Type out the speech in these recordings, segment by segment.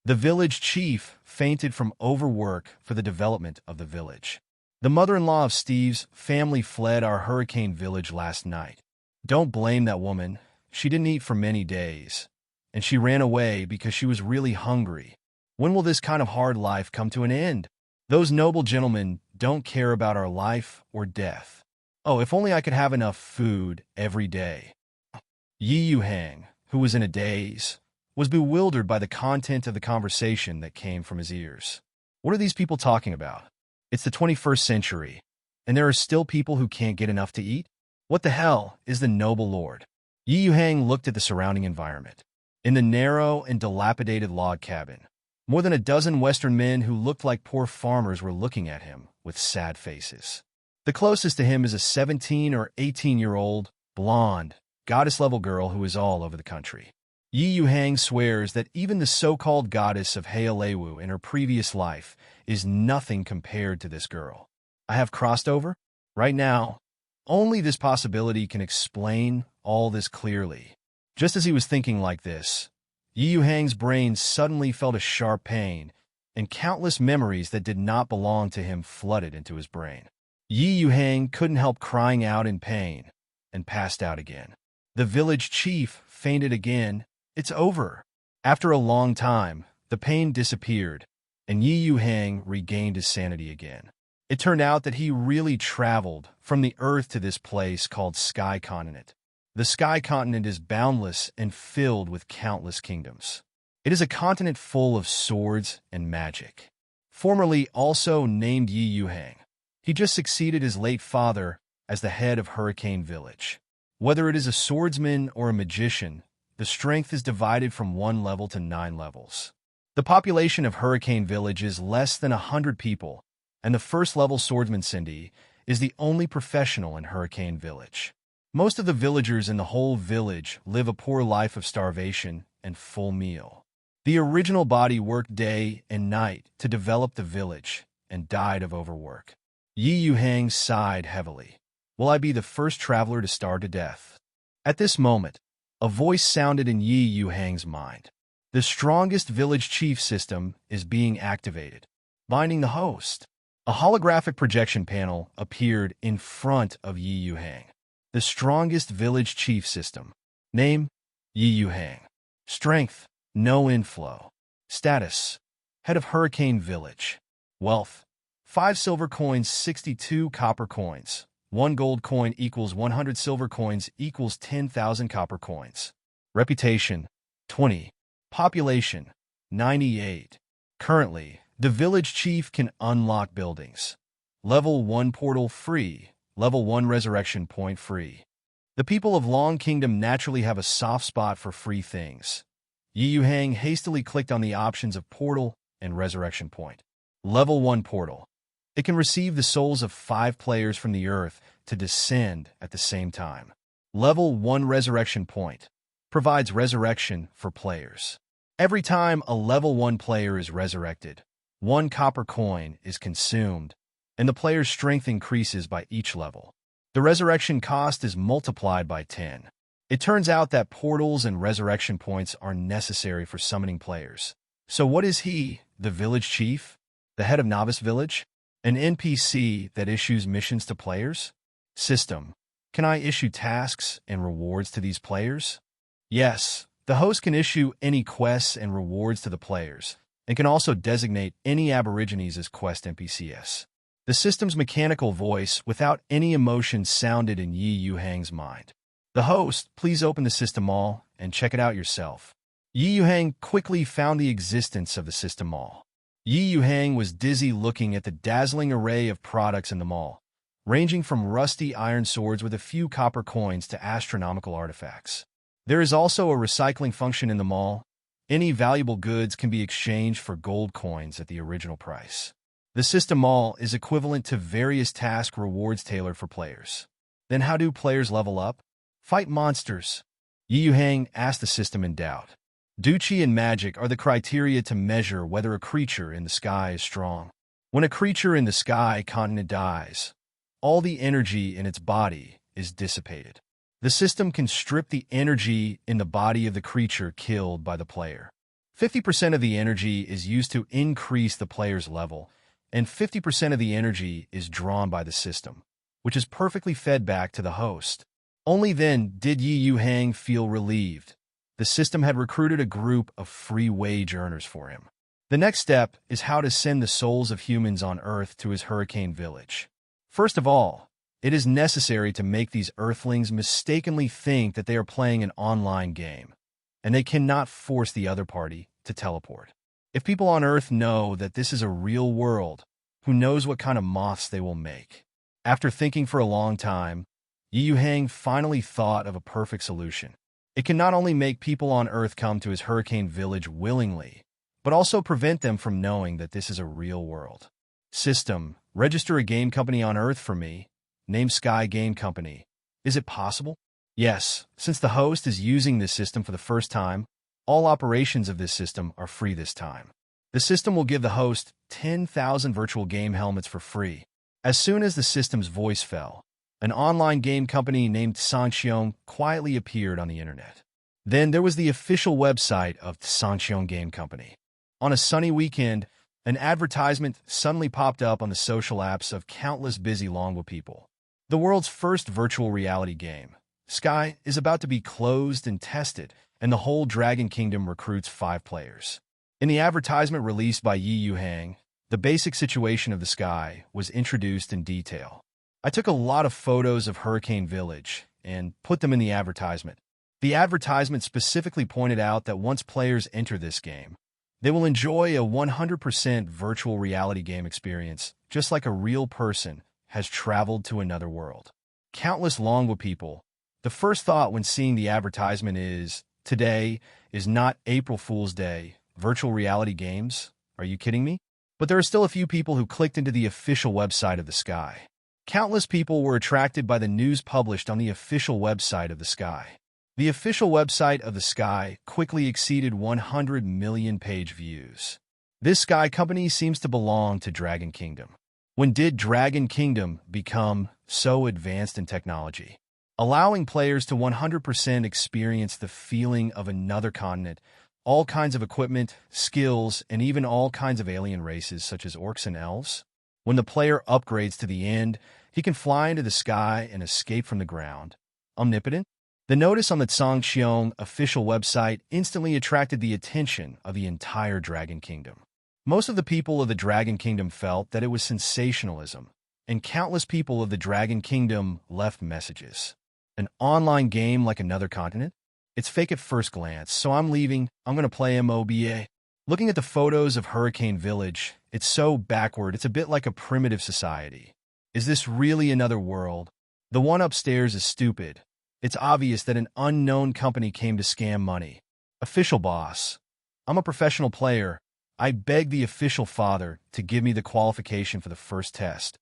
The village chief fainted from overwork for the development of the village. The mother-in-law of Steve's family fled our hurricane village last night. Don't blame that woman. She didn't eat for many days, and she ran away because she was really hungry. When will this kind of hard life come to an end? Those noble gentlemen don't care about our life or death. Oh, if only I could have enough food every day. Yuhang, who was in a daze, was bewildered by the content of the conversation that came from his ears. What are these people talking about? It's the 21st century, and there are still people who can't get enough to eat? What the hell is the noble lord? Yuhang looked at the surrounding environment. In the narrow and dilapidated log cabin, more than a dozen Western men who looked like poor farmers were looking at him with sad faces. The closest to him is a 17 or 18-year-old, blonde, goddess-level girl who is all over the country. Yuhang swears that even the so-called goddess of Healewu in her previous life is nothing compared to this girl. I have crossed over? Right now, only this possibility can explain all this clearly. Just as he was thinking like this, Yuhang's brain suddenly felt a sharp pain, and countless memories that did not belong to him flooded into his brain. Yuhang couldn't help crying out in pain, and passed out again. The village chief fainted again. It's over. After a long time, the pain disappeared, and Yuhang regained his sanity again. It turned out that he really traveled from the Earth to this place called Sky Continent. The Sky Continent is boundless and filled with countless kingdoms. It is a continent full of swords and magic. Formerly also named Yuhang, he just succeeded his late father as the head of Hurricane Village. Whether it is a swordsman or a magician, the strength is divided from 1 level to 9 levels. The population of Hurricane Village is less than 100 people, and the first-level swordsman Cindy is the only professional in Hurricane Village. Most of the villagers in the whole village live a poor life of starvation and full meal. The original body worked day and night to develop the village and died of overwork. Yuhang sighed heavily. Will I be the first traveler to starve to death? At this moment, a voice sounded in Yuhang's mind. The strongest village chief system is being activated. Binding the host. A holographic projection panel appeared in front of Yuhang. The strongest village chief system. Name, Yuhang. Strength, no inflow. Status, head of Hurricane Village. Wealth, 5 silver coins, 62 copper coins. 1 gold coin equals 100 silver coins equals 10,000 copper coins. Reputation, 20. Population, 98. Currently, the village chief can unlock buildings. Level 1 portal free. Level 1 resurrection point free. The people of Long Kingdom naturally have a soft spot for free things. Yuhang hastily clicked on the options of portal and resurrection point. Level 1 portal. It can receive the souls of 5 players from the earth to descend at the same time. Level 1 resurrection point. Provides resurrection for players. Every time a level 1 player is resurrected, 1 copper coin is consumed, and the player's strength increases by each level. The resurrection cost is multiplied by 10. It turns out that portals and resurrection points are necessary for summoning players. So what is he, the village chief? The head of Novice Village? An NPC that issues missions to players? System. Can I issue tasks and rewards to these players? Yes, the host can issue any quests and rewards to the players, and can also designate any aborigines as quest NPCs. The system's mechanical voice without any emotion sounded in Yuhang's mind. The host, please open the system mall and check it out yourself. Yuhang quickly found the existence of the system mall. Yuhang was dizzy looking at the dazzling array of products in the mall, ranging from rusty iron swords with a few copper coins to astronomical artifacts. There is also a recycling function in the mall. Any valuable goods can be exchanged for gold coins at the original price. The system mall is equivalent to various task rewards tailored for players. Then how do players level up? Fight monsters. Yuhang asked the system in doubt. Duchy and magic are the criteria to measure whether a creature in the sky is strong. When a creature in the sky continent dies, all the energy in its body is dissipated. The system can strip the energy in the body of the creature killed by the player. 50% of the energy is used to increase the player's level, and 50% of the energy is drawn by the system, which is perfectly fed back to the host. Only then did Yuhang feel relieved. The system had recruited a group of free wage earners for him. The next step is how to send the souls of humans on Earth to his hurricane village. First of all, it is necessary to make these Earthlings mistakenly think that they are playing an online game, and they cannot force the other party to teleport. If people on Earth know that this is a real world, who knows what kind of moths they will make? After thinking for a long time, Yuhang finally thought of a perfect solution. It can not only make people on Earth come to his hurricane village willingly, but also prevent them from knowing that this is a real world. System, register a game company on Earth for me. Name Sky Game Company. Is it possible? Yes, since the host is using this system for the first time, all operations of this system are free this time. The system will give the host 10,000 virtual game helmets for free. As soon as the system's voice fell, an online game company named Sanxiong quietly appeared on the internet. Then there was the official website of the Sanxiong Game Company. On a sunny weekend, an advertisement suddenly popped up on the social apps of countless busy Longwa people. The world's first virtual reality game, Sky, is about to be closed and tested, and the whole Dragon Kingdom recruits 5 players. In the advertisement released by Yuhang, the basic situation of the Sky was introduced in detail. I took a lot of photos of Hurricane Village and put them in the advertisement. The advertisement specifically pointed out that once players enter this game, they will enjoy a 100% virtual reality game experience, just like a real person has traveled to another world. Countless Longwa people, the first thought when seeing the advertisement is, today is not April Fool's Day, virtual reality games? Are you kidding me? But there are still a few people who clicked into the official website of the Sky. Countless people were attracted by the news published on the official website of the Sky. The official website of the Sky quickly exceeded 100 million page views. This Sky company seems to belong to Dragon Kingdom. When did Dragon Kingdom become so advanced in technology? Allowing players to 100% experience the feeling of another continent, all kinds of equipment, skills, and even all kinds of alien races such as orcs and elves? When the player upgrades to the end, he can fly into the sky and escape from the ground. Omnipotent? The notice on the Zhangqiong official website instantly attracted the attention of the entire Dragon Kingdom. Most of the people of the Dragon Kingdom felt that it was sensationalism, and countless people of the Dragon Kingdom left messages. An online game like another continent? It's fake at first glance, so I'm leaving. I'm going to play MOBA. Looking at the photos of Hurricane Village, it's so backward, it's a bit like a primitive society. Is this really another world? The one upstairs is stupid. It's obvious that an unknown company came to scam money. Official boss. I'm a professional player. I beg the official father to give me the qualification for the first test.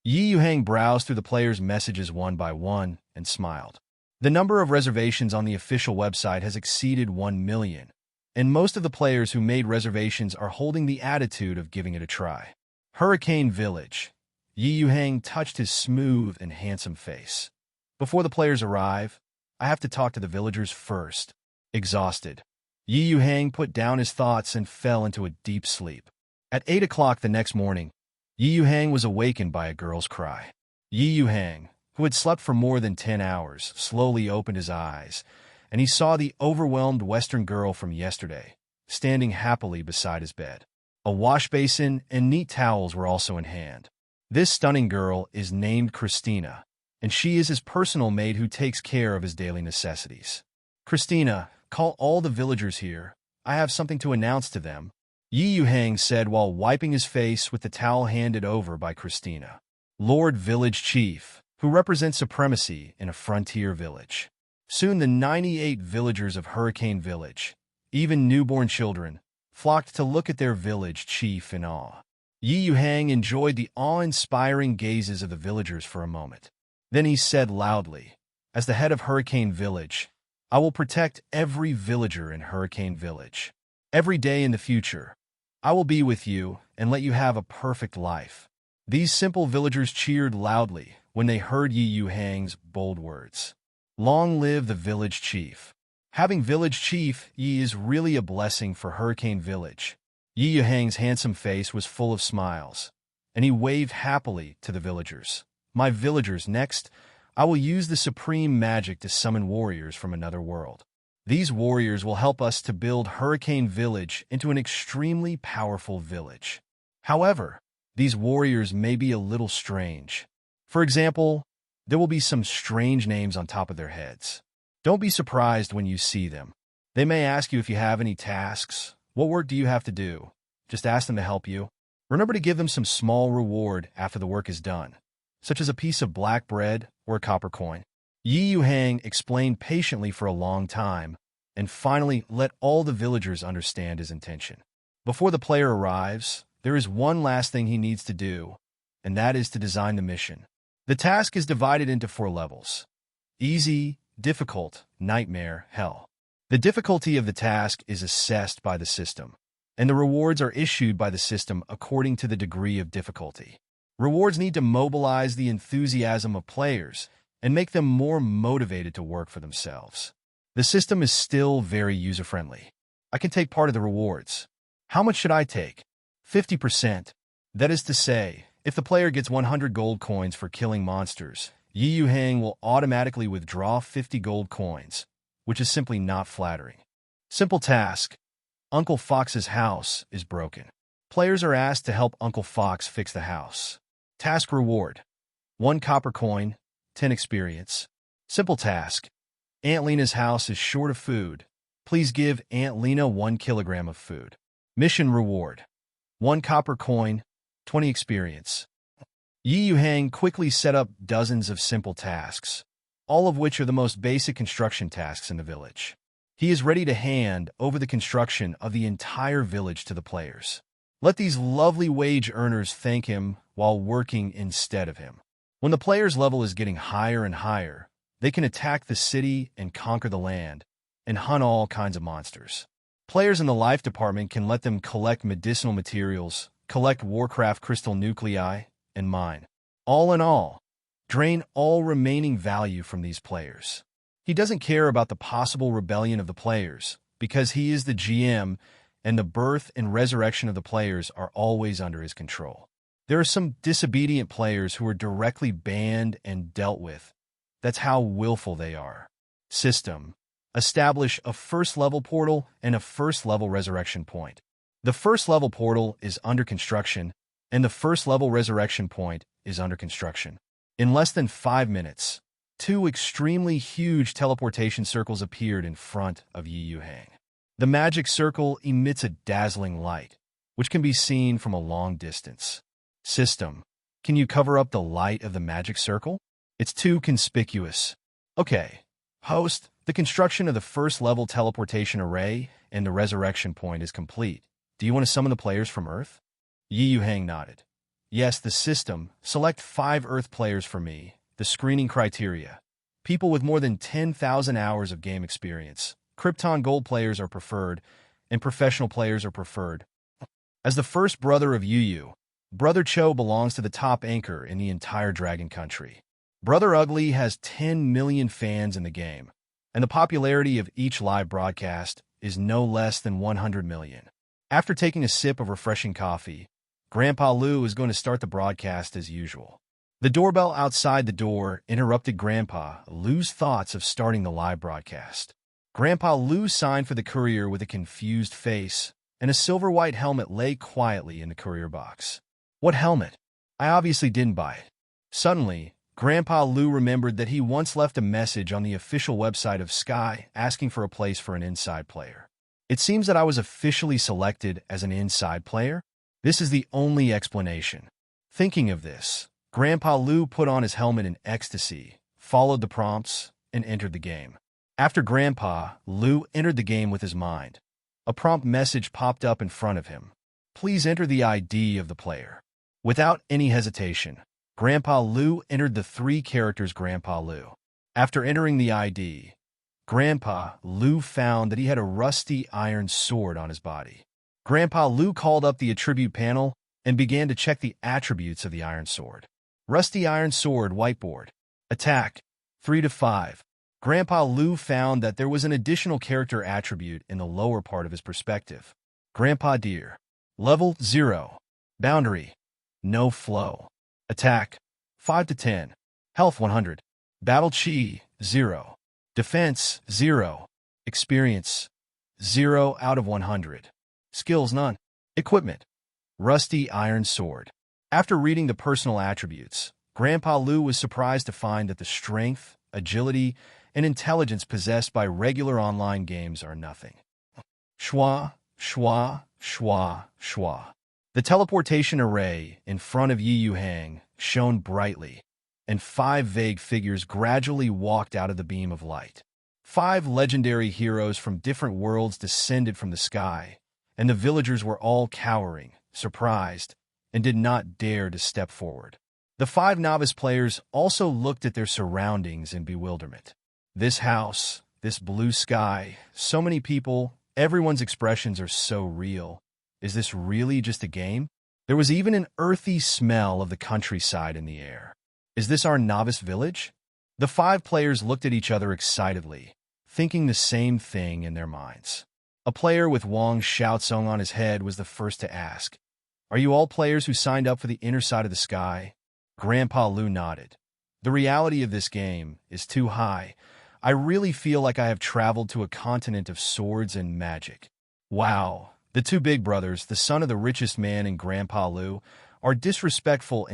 Yuhang browsed through the players' messages one by one and smiled. The number of reservations on the official website has exceeded 1 million, and most of the players who made reservations are holding the attitude of giving it a try. Hurricane Village. Yuhang touched his smooth and handsome face. Before the players arrive, I have to talk to the villagers first. Exhausted, Yuhang put down his thoughts and fell into a deep sleep. At 8 o'clock the next morning, Yuhang was awakened by a girl's cry. Yuhang, who had slept for more than 10 hours, slowly opened his eyes, and he saw the overwhelmed Western girl from yesterday, standing happily beside his bed. A wash basin and neat towels were also in hand. This stunning girl is named Christina, and she is his personal maid who takes care of his daily necessities. Christina, call all the villagers here. I have something to announce to them, Yuhang said while wiping his face with the towel handed over by Christina. Lord Village Chief, who represents supremacy in a frontier village. Soon the 98 villagers of Hurricane Village, even newborn children, flocked to look at their village chief in awe. Yuhang enjoyed the awe-inspiring gazes of the villagers for a moment. Then he said loudly, as the head of Hurricane Village, I will protect every villager in Hurricane Village. Every day in the future, I will be with you and let you have a perfect life. These simple villagers cheered loudly when they heard Yuhang's bold words. Long live the village chief. Having village chief Yi is really a blessing for Hurricane Village. Yi Yuhang's handsome face was full of smiles, and he waved happily to the villagers. My villagers, next, I will use the supreme magic to summon warriors from another world. These warriors will help us to build Hurricane Village into an extremely powerful village. However, these warriors may be a little strange. For example, there will be some strange names on top of their heads. Don't be surprised when you see them. They may ask you if you have any tasks. What work do you have to do? Just ask them to help you. Remember to give them some small reward after the work is done, such as a piece of black bread or a copper coin. Yi Yuhang explained patiently for a long time, and finally let all the villagers understand his intention. Before the player arrives, there is one last thing he needs to do, and that is to design the mission. The task is divided into 4 levels: easy, difficult, nightmare, hell. The difficulty of the task is assessed by the system, and the rewards are issued by the system according to the degree of difficulty. Rewards need to mobilize the enthusiasm of players and make them more motivated to work for themselves. The system is still very user-friendly. I can take part of the rewards. How much should I take? 50%. That is to say, if the player gets 100 gold coins for killing monsters, Yi Yuhang will automatically withdraw 50 gold coins, which is simply not flattering. Simple task. Uncle Fox's house is broken. Players are asked to help Uncle Fox fix the house. Task reward: 1 copper coin, 10 experience. Simple task. Aunt Lena's house is short of food. Please give Aunt Lena 1 kilogram of food. Mission reward: 1 copper coin, 20 experience. Yi Yuhang quickly set up dozens of simple tasks, all of which are the most basic construction tasks in the village. He is ready to hand over the construction of the entire village to the players. Let these lovely wage earners thank him while working instead of him. When the player's level is getting higher and higher, they can attack the city and conquer the land, and hunt all kinds of monsters. Players in the life department can let them collect medicinal materials, collect Warcraft crystal nuclei, and mine. All in all, drain all remaining value from these players. He doesn't care about the possible rebellion of the players, because he is the GM, and the birth and resurrection of the players are always under his control. There are some disobedient players who are directly banned and dealt with. That's how willful they are. System: establish a first-level portal and a first-level resurrection point. The first-level portal is under construction, and the first-level resurrection point is under construction. In less than 5 minutes, 2 extremely huge teleportation circles appeared in front of Yi Yuhang. The magic circle emits a dazzling light, which can be seen from a long distance. System: can you cover up the light of the magic circle? It's too conspicuous. Okay. Host: the construction of the first-level teleportation array and the resurrection point is complete. Do you want to summon the players from Earth? Yi Yuhang nodded. Yes, the system. Select 5 Earth players for me. The screening criteria: people with more than 10,000 hours of game experience. Krypton Gold players are preferred, and professional players are preferred. As the first brother of Yu, Brother Cho belongs to the top anchor in the entire Dragon Country. Brother Ugly has 10 million fans in the game, and the popularity of each live broadcast is no less than 100 million. After taking a sip of refreshing coffee, Grandpa Lou is going to start the broadcast as usual. The doorbell outside the door interrupted Grandpa Lou's thoughts of starting the live broadcast. Grandpa Lou signed for the courier with a confused face, and a silver-white helmet lay quietly in the courier box. What helmet? I obviously didn't buy it. Suddenly, Grandpa Lou remembered that he once left a message on the official website of Sky asking for a place for an inside player. It seems that I was officially selected as an inside player. This is the only explanation. Thinking of this, Grandpa Lou put on his helmet in ecstasy, followed the prompts, and entered the game. After Grandpa Lou entered the game with his mind, a prompt message popped up in front of him. Please enter the ID of the player. Without any hesitation, Grandpa Lou entered the 3 characters Grandpa Lou. After entering the ID, Grandpa Lou found that he had a rusty iron sword on his body. Grandpa Lou called up the attribute panel and began to check the attributes of the iron sword. Rusty iron sword whiteboard. Attack 3 to 5. Grandpa Lu found that there was an additional character attribute in the lower part of his perspective. Grandpa Deer. Level 0. Boundary. No flow. Attack. 5 to 10. Health 100. Battle Chi. 0. Defense. 0. Experience. 0 out of 100. Skills none. Equipment. Rusty iron sword. After reading the personal attributes, Grandpa Lu was surprised to find that the strength, agility, and intelligence possessed by regular online games are nothing. Schwa, schwa, schwa, schwa. The teleportation array in front of Yuhang shone brightly, and 5 vague figures gradually walked out of the beam of light. 5 legendary heroes from different worlds descended from the sky, and the villagers were all cowering, surprised, and did not dare to step forward. The 5 novice players also looked at their surroundings in bewilderment. This house, this blue sky, so many people, everyone's expressions are so real. Is this really just a game? There was even an earthy smell of the countryside in the air. Is this our novice village? The 5 players looked at each other excitedly, thinking the same thing in their minds. A player with Wang Xiaocong on his head was the first to ask, "Are you all players who signed up for the inner side of the sky?" Grandpa Lu nodded. "The reality of this game is too high. I really feel like I have traveled to a continent of swords and magic." Wow, the 2 big brothers, the son of the richest man and Grandpa Lu, are disrespectful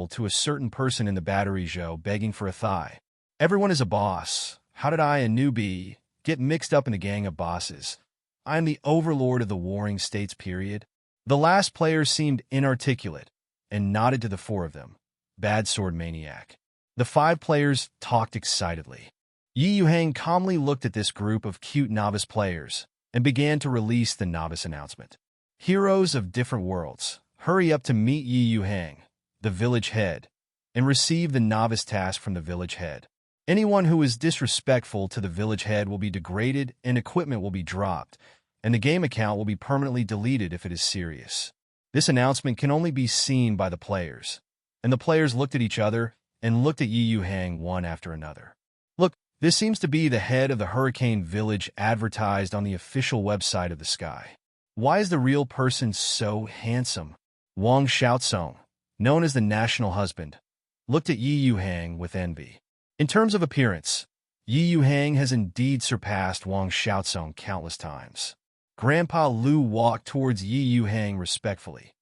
to a certain person in the battery show begging for a thigh. Everyone is a boss. How did I, a newbie, get mixed up in a gang of bosses? I am the overlord of the warring states, period. The last player seemed inarticulate and nodded to the 4 of them. Bad sword maniac. The 5 players talked excitedly. Yuhang calmly looked at this group of cute novice players and began to release the novice announcement. Heroes of different worlds, hurry up to meet Yuhang, the village head, and receive the novice task from the village head. Anyone who is disrespectful to the village head will be degraded and equipment will be dropped, and the game account will be permanently deleted if it is serious. This announcement can only be seen by the players, and the players looked at each other and looked at Yuhang one after another. Look, this seems to be the head of the Hurricane Village advertised on the official website of the sky. Why is the real person so handsome? Wang Xiaocong, known as the national husband, looked at Yuhang with envy. In terms of appearance, Yuhang has indeed surpassed Wang Xiaocong countless times. Grandpa Lu walked towards Yuhang respectfully.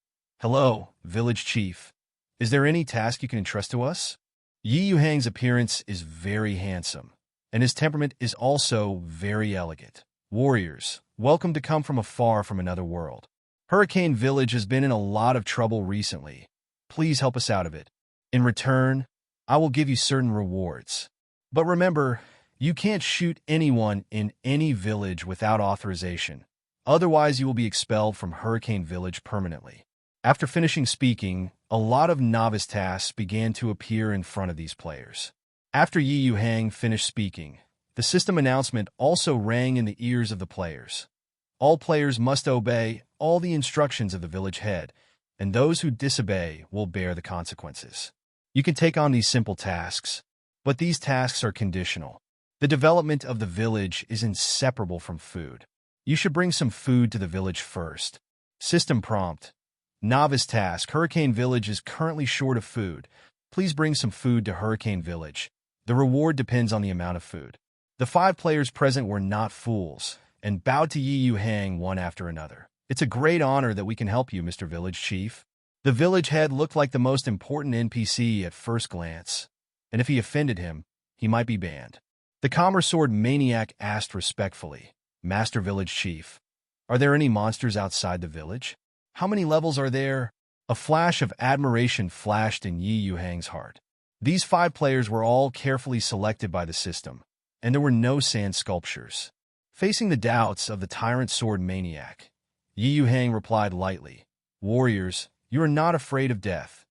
"Hello, village chief. Is there any task you can entrust to us?" Yuhang's appearance is very handsome, and his temperament is also very elegant. "Warriors, welcome to come from afar from another world. Hurricane Village has been in a lot of trouble recently. Please help us out of it. In return, I will give you certain rewards. But remember, you can't shoot anyone in any village without authorization. Otherwise, you will be expelled from Hurricane Village permanently." After finishing speaking, a lot of novice tasks began to appear in front of these players. After Yuhang finished speaking, the system announcement also rang in the ears of the players. All players must obey all the instructions of the village head, and those who disobey will bear the consequences. You can take on these simple tasks, but these tasks are conditional. The development of the village is inseparable from food. You should bring some food to the village first. System prompt. Novice task. Hurricane Village is currently short of food. Please bring some food to Hurricane Village. The reward depends on the amount of food. The 5 players present were not fools and bowed to Yuhang one after another. "It's a great honor that we can help you, Mr. Village Chief." The village head looked like the most important NPC at first glance, and if he offended him, he might be banned. The Commerce Sword Maniac asked respectfully, "Master Village Chief, are there any monsters outside the village? How many levels are there?" A flash of admiration flashed in Yuhang's heart. These 5 players were all carefully selected by the system, and there were no sand sculptures. Facing the doubts of the Tyrant Sword Maniac, Yuhang replied lightly, "Warriors, you are not afraid of death.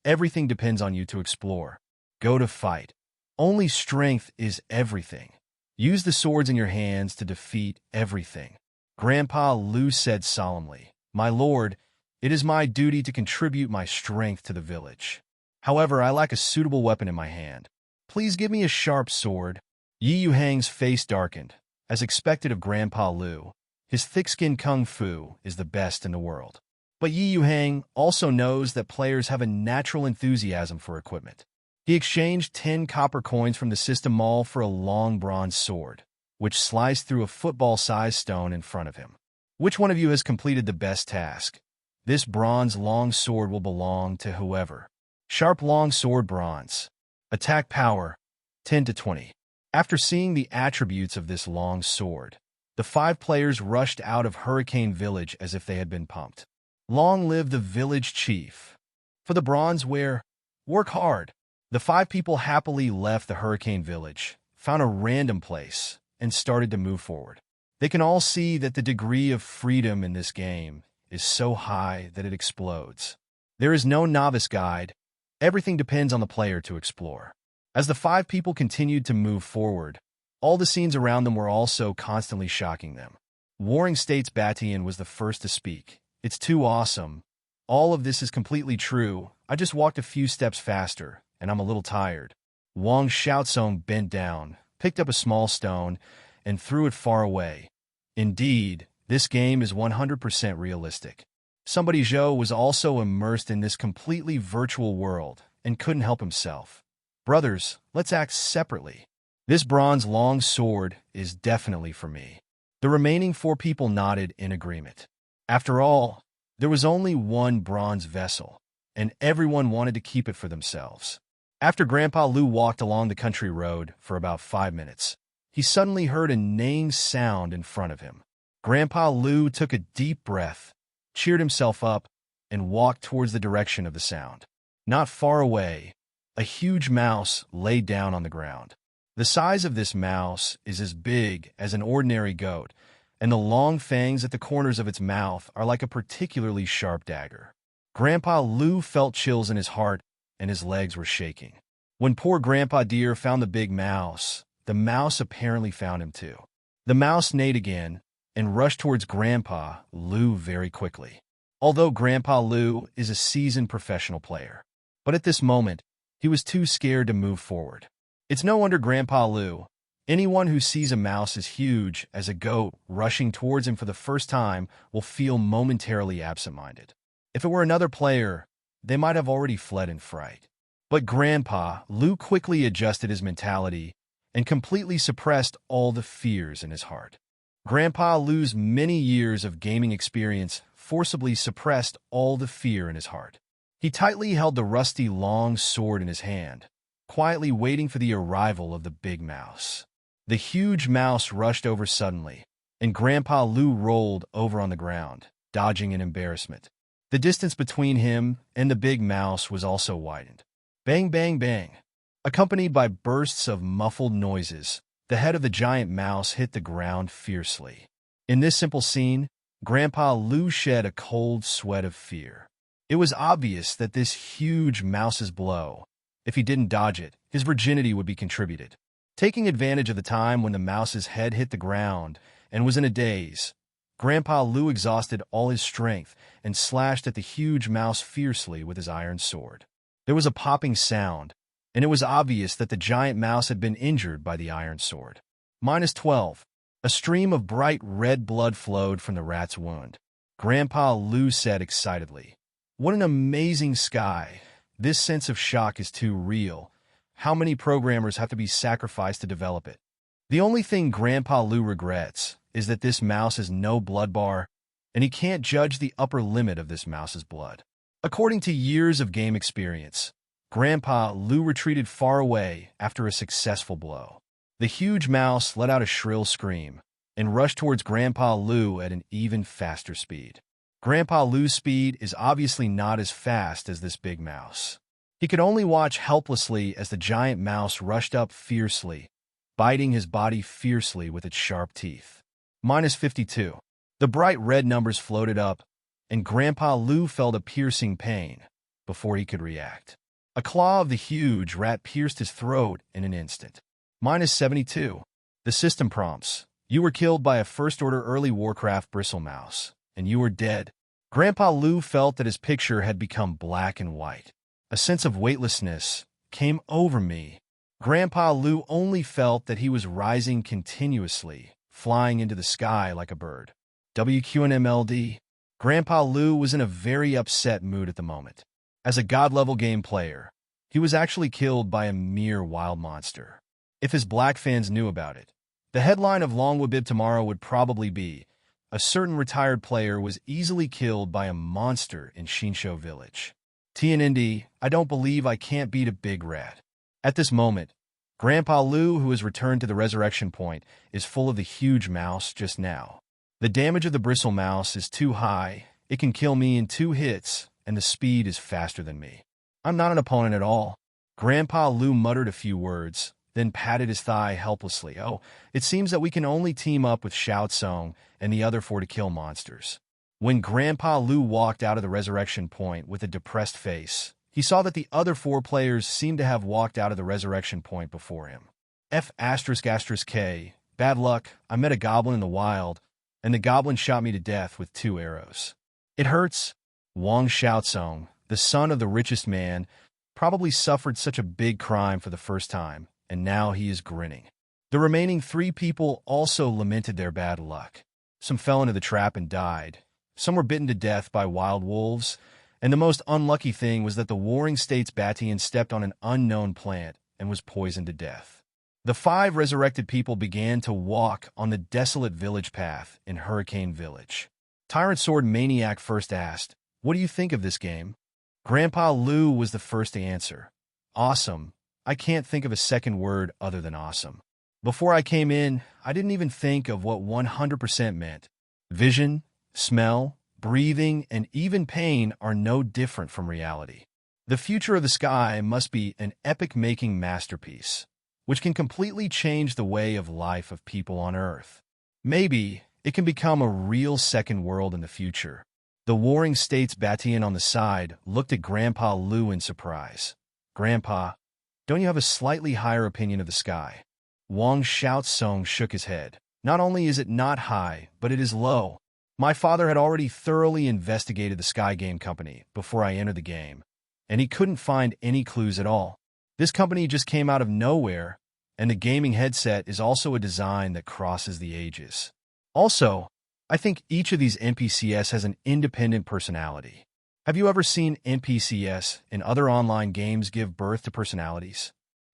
Everything depends on you to explore. Go to fight. Only strength is everything. Use the swords in your hands to defeat everything." Grandpa Lu said solemnly, "My lord, it is my duty to contribute my strength to the village. However, I lack a suitable weapon in my hand. Please give me a sharp sword." Yuhang's face darkened. As expected of Grandpa Lu, his thick-skinned kung fu is the best in the world. But Yuhang also knows that players have a natural enthusiasm for equipment. He exchanged 10 copper coins from the system mall for a long bronze sword, which sliced through a football-sized stone in front of him. Which one of you has completed the best task? This bronze long sword will belong to whoever. Sharp long sword bronze. Attack power, 10 to 20. After seeing the attributes of this long sword, the 5 players rushed out of Hurricane Village as if they had been pumped. Long live the village chief. For the bronze wear, work hard. The 5 people happily left the Hurricane Village, found a random place, and started to move forward. They can all see that the degree of freedom in this game is so high that it explodes. There is no novice guide. Everything depends on the player to explore. As the 5 people continued to move forward, all the scenes around them were also constantly shocking them. Warring States Batian was the first to speak. It's too awesome. All of this is completely true. I just walked a few steps faster, and I'm a little tired. Wang Xiaozong bent down, picked up a small stone, and threw it far away. Indeed, this game is 100% realistic. Somebody Zhou was also immersed in this completely virtual world and couldn't help himself. Brothers, let's act separately. This bronze long sword is definitely for me. The remaining 4 people nodded in agreement. After all, there was only one bronze vessel, and everyone wanted to keep it for themselves. After Grandpa Lu walked along the country road for about 5 minutes, he suddenly heard a neighing sound in front of him. Grandpa Lu took a deep breath, cheered himself up, and walked towards the direction of the sound. Not far away, a huge mouse lay down on the ground. The size of this mouse is as big as an ordinary goat, and the long fangs at the corners of its mouth are like a particularly sharp dagger. Grandpa Lu felt chills in his heart, and his legs were shaking. When poor Grandpa Deer found the mouse apparently found him too. The mouse neighed again and rushed towards Grandpa Lu very quickly. Although Grandpa Lu is a seasoned professional player, but at this moment, he was too scared to move forward. It's no wonder Grandpa Lu, anyone who sees a mouse as huge as a goat rushing towards him for the first time will feel momentarily absent-minded. If it were another player, they might have already fled in fright. But Grandpa Lu quickly adjusted his mentality and completely suppressed all the fears in his heart. Grandpa Lu's many years of gaming experience forcibly suppressed all the fear in his heart. He tightly held the rusty long sword in his hand, quietly waiting for the arrival of the big mouse. The huge mouse rushed over suddenly, and Grandpa Lu rolled over on the ground, dodging in embarrassment. The distance between him and the big mouse was also widened. Bang, bang, bang. Accompanied by bursts of muffled noises, the head of the giant mouse hit the ground fiercely. In this simple scene, Grandpa Lu shed a cold sweat of fear. It was obvious that this huge mouse's blow, if he didn't dodge it, his virginity would be contributed. Taking advantage of the time when the mouse's head hit the ground and was in a daze, Grandpa Lu exhausted all his strength and slashed at the huge mouse fiercely with his iron sword. There was a popping sound, and it was obvious that the giant mouse had been injured by the iron sword. -12. A stream of bright red blood flowed from the rat's wound. Grandpa Lu said excitedly, "What an amazing sky! This sense of shock is too real. How many programmers have to be sacrificed to develop it?" The only thing Grandpa Lu regrets is that this mouse has no blood bar, and he can't judge the upper limit of this mouse's blood. According to years of game experience, Grandpa Lu retreated far away after a successful blow. The huge mouse let out a shrill scream and rushed towards Grandpa Lu at an even faster speed. Grandpa Lu's speed is obviously not as fast as this big mouse. He could only watch helplessly as the giant mouse rushed up fiercely, biting his body fiercely with its sharp teeth. -52. The bright red numbers floated up, and Grandpa Lu felt a piercing pain before he could react. A claw of the huge rat pierced his throat in an instant. -72. The system prompts. You were killed by a first-order early Warcraft bristle mouse, and you were dead. Grandpa Lu felt that his picture had become black and white. A sense of weightlessness came over me. Grandpa Lou only felt that he was rising continuously, flying into the sky like a bird. WQNMLD. Grandpa Lou was in a very upset mood at the moment. As a god-level game player, he was actually killed by a mere wild monster. If his black fans knew about it, the headline of Longwabib tomorrow would probably be, "A certain retired player was easily killed by a monster in Shinsho Village." TNND, I don't believe I can't beat a big rat. At this moment, Grandpa Lou, who has returned to the resurrection point, is full of the huge mouse just now. The damage of the bristle mouse is too high, it can kill me in 2 hits, and the speed is faster than me. I'm not an opponent at all. Grandpa Lou muttered a few words, then patted his thigh helplessly. Oh, it seems that we can only team up with Xiao Tsong and the other 4 to kill monsters. When Grandpa Lou walked out of the resurrection point with a depressed face, he saw that the other 4 players seemed to have walked out of the resurrection point before him. F***K, bad luck, I met a goblin in the wild, and the goblin shot me to death with 2 arrows. It hurts. Wang Xiaotsong, the son of the richest man, probably suffered such a big crime for the first time, and now he is grinning. The remaining 3 people also lamented their bad luck. Some fell into the trap and died. Some were bitten to death by wild wolves, and the most unlucky thing was that the Warring States Batian stepped on an unknown plant and was poisoned to death. The 5 resurrected people began to walk on the desolate village path in Hurricane Village. Tyrant Sword Maniac first asked, "What do you think of this game?" Grandpa Lou was the first to answer. "Awesome. I can't think of a second word other than awesome. Before I came in, I didn't even think of what 100% meant. Vision, smell, breathing, and even pain are no different from reality. The future of the sky must be an epic-making masterpiece, which can completely change the way of life of people on Earth. Maybe it can become a real second world in the future." The Warring States Batian on the side looked at Grandpa Lou in surprise. "Grandpa, don't you have a slightly higher opinion of the sky?" Wang Xiaotsong shook his head. "Not only is it not high, but it is low. My father had already thoroughly investigated the Sky Game Company before I entered the game, and he couldn't find any clues at all. This company just came out of nowhere, and the gaming headset is also a design that crosses the ages. Also, I think each of these NPCs has an independent personality. Have you ever seen NPCs in other online games give birth to personalities?"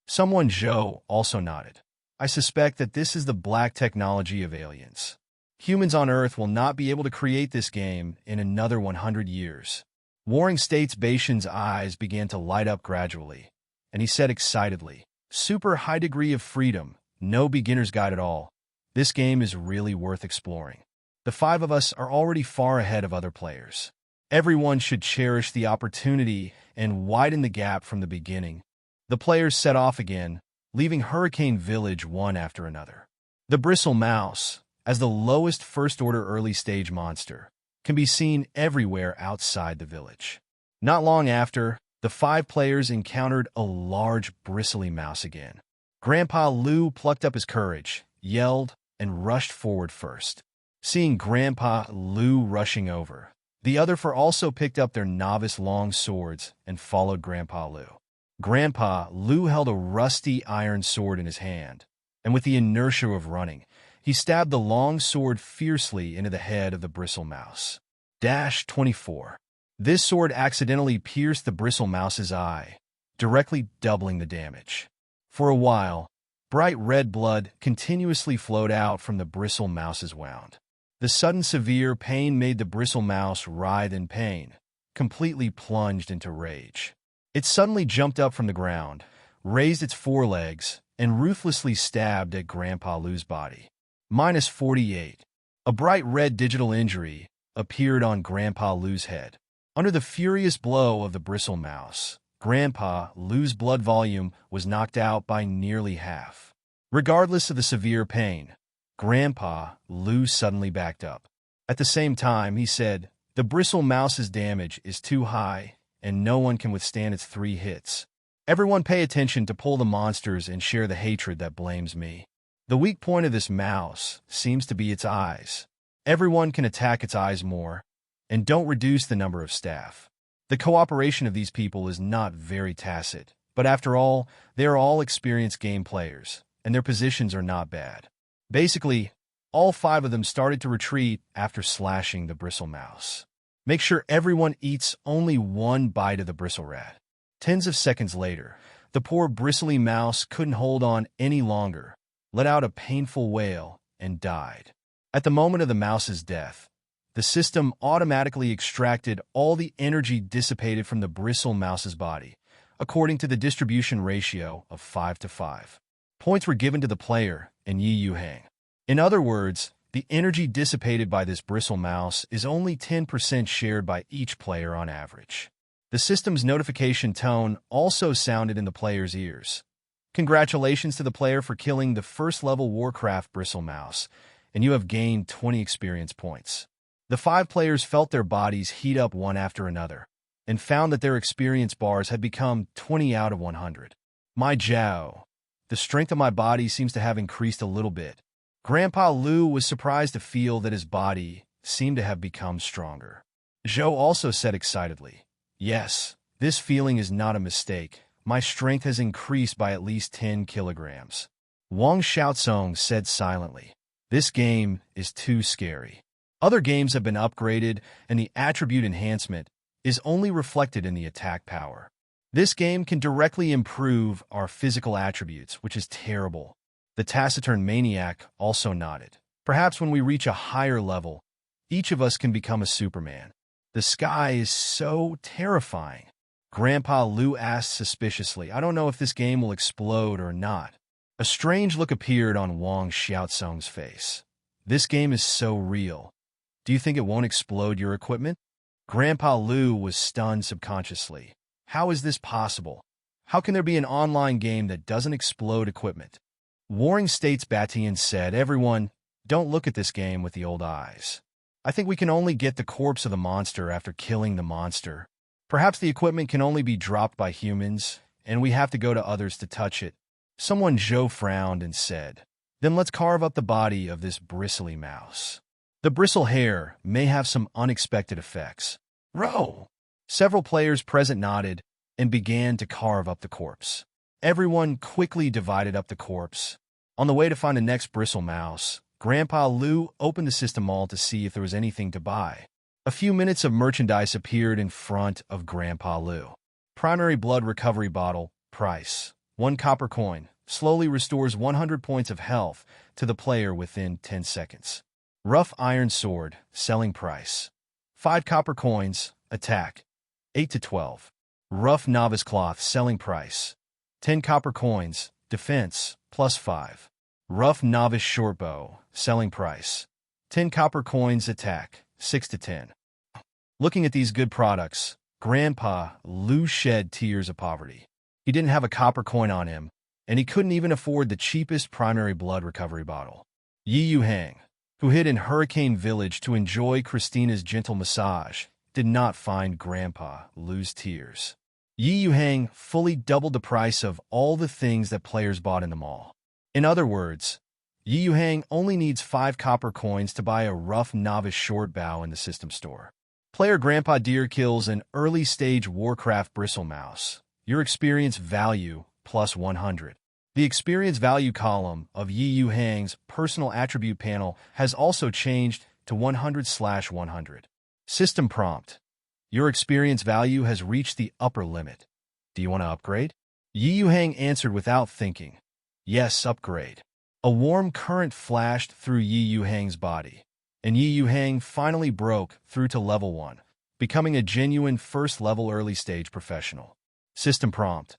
Someone Zhou also nodded. "I suspect that this is the black technology of aliens. Humans on Earth will not be able to create this game in another 100 years. Warring States Batian's eyes began to light up gradually, and he said excitedly, "Super high degree of freedom, no beginner's guide at all. This game is really worth exploring. The 5 of us are already far ahead of other players. Everyone should cherish the opportunity and widen the gap from the beginning." The players set off again, leaving Hurricane Village one after another. The bristle mouse, as the lowest first-order early-stage monster, can be seen everywhere outside the village. Not long after, the 5 players encountered a large bristly mouse again. Grandpa Lou plucked up his courage, yelled, and rushed forward first. Seeing Grandpa Lou rushing over, the other 4 also picked up their novice long swords and followed Grandpa Lou. Grandpa Lou held a rusty iron sword in his hand, and with the inertia of running, he stabbed the long sword fiercely into the head of the bristle mouse. 24. This sword accidentally pierced the bristle mouse's eye, directly doubling the damage. For a while, bright red blood continuously flowed out from the bristle mouse's wound. The sudden severe pain made the bristle mouse writhe in pain, completely plunged into rage. It suddenly jumped up from the ground, raised its forelegs, and ruthlessly stabbed at Grandpa Lou's body. -48. A bright red digital injury appeared on Grandpa Lou's head. Under the furious blow of the bristle mouse, Grandpa Lou's blood volume was knocked out by nearly half. Regardless of the severe pain, Grandpa Lou suddenly backed up. At the same time, he said, "The bristle mouse's damage is too high, and no one can withstand its 3 hits. Everyone pay attention to pull the monsters and share the hatred that blames me. The weak point of this mouse seems to be its eyes. Everyone can attack its eyes more, and don't reduce the number of staff. The cooperation of these people is not very tacit, But after all, they are all experienced game players, and their positions are not bad. Basically, all 5 of them started to retreat after slashing the bristle mouse. Make sure everyone eats only 1 bite of the bristle rat. Tens of seconds later, the poor bristly mouse couldn't hold on any longer, let out a painful wail, and died. At the moment of the mouse's death, the system automatically extracted all the energy dissipated from the bristle mouse's body, according to the distribution ratio of 5 to 5. Points were given to the player and Yuhang. In other words, the energy dissipated by this bristle mouse is only 10% shared by each player on average. The system's notification tone also sounded in the player's ears. Congratulations to the player for killing the first-level Warcraft bristle mouse, and you have gained 20 experience points. The 5 players felt their bodies heat up one after another, and found that their experience bars had become 20 out of 100. My jow. The strength of my body seems to have increased a little bit. Grandpa Lu was surprised to feel that his body seemed to have become stronger. Zhou also said excitedly, "Yes, this feeling is not a mistake. My strength has increased by at least 10 kilograms." Wang Xiaozong said silently, "This game is too scary. Other games have been upgraded, and the attribute enhancement is only reflected in the attack power. This game can directly improve our physical attributes, which is terrible." The taciturn maniac also nodded. "Perhaps when we reach a higher level, each of us can become a Superman." "The sky is so terrifying." Grandpa Lu asked suspiciously, "I don't know if this game will explode or not." A strange look appeared on Wang Xiaozong's face. "This game is so real. Do you think it won't explode your equipment?" Grandpa Lu was stunned subconsciously. How is this possible? How can there be an online game that doesn't explode equipment? Warring States Batian said, "Everyone, don't look at this game with the old eyes. I think we can only get the corpse of the monster after killing the monster. Perhaps the equipment can only be dropped by humans, and we have to go to others to touch it." Someone Zhou frowned and said, "Then let's carve up the body of this bristly mouse. The bristle hair may have some unexpected effects." Row! Several players present nodded and began to carve up the corpse. Everyone quickly divided up the corpse. On the way to find the next bristle mouse, Grandpa Lu opened the system mall to see if there was anything to buy. A few minutes of merchandise appeared in front of Grandpa Lu. Primary blood recovery bottle, price, 1 copper coin, slowly restores 100 points of health to the player within 10 seconds. Rough iron sword, selling price, 5 copper coins, attack, 8 to 12. Rough novice cloth, selling price, 10 copper coins, defense, +5. Rough novice shortbow, selling price, 10 copper coins, attack, 6 to 10. Looking at these good products, Grandpa Lu shed tears of poverty. He didn't have a copper coin on him, and he couldn't even afford the cheapest primary blood recovery bottle. Yuhang, who hid in Hurricane Village to enjoy Christina's gentle massage, did not find Grandpa Lu's tears. Yuhang fully doubled the price of all the things that players bought in the mall. In other words, Yuhang only needs 5 copper coins to buy a rough novice short bow in the system store. Player Grandpa Deer kills an early-stage Warcraft bristle mouse. Your experience value +100. The experience value column of Yuhang's personal attribute panel has also changed to 100/100. System prompt. Your experience value has reached the upper limit. Do you want to upgrade? Yuhang answered without thinking. Yes, upgrade. A warm current flashed through Yuhang's body, and Yuhang finally broke through to level 1, becoming a genuine first-level early-stage professional. System prompt.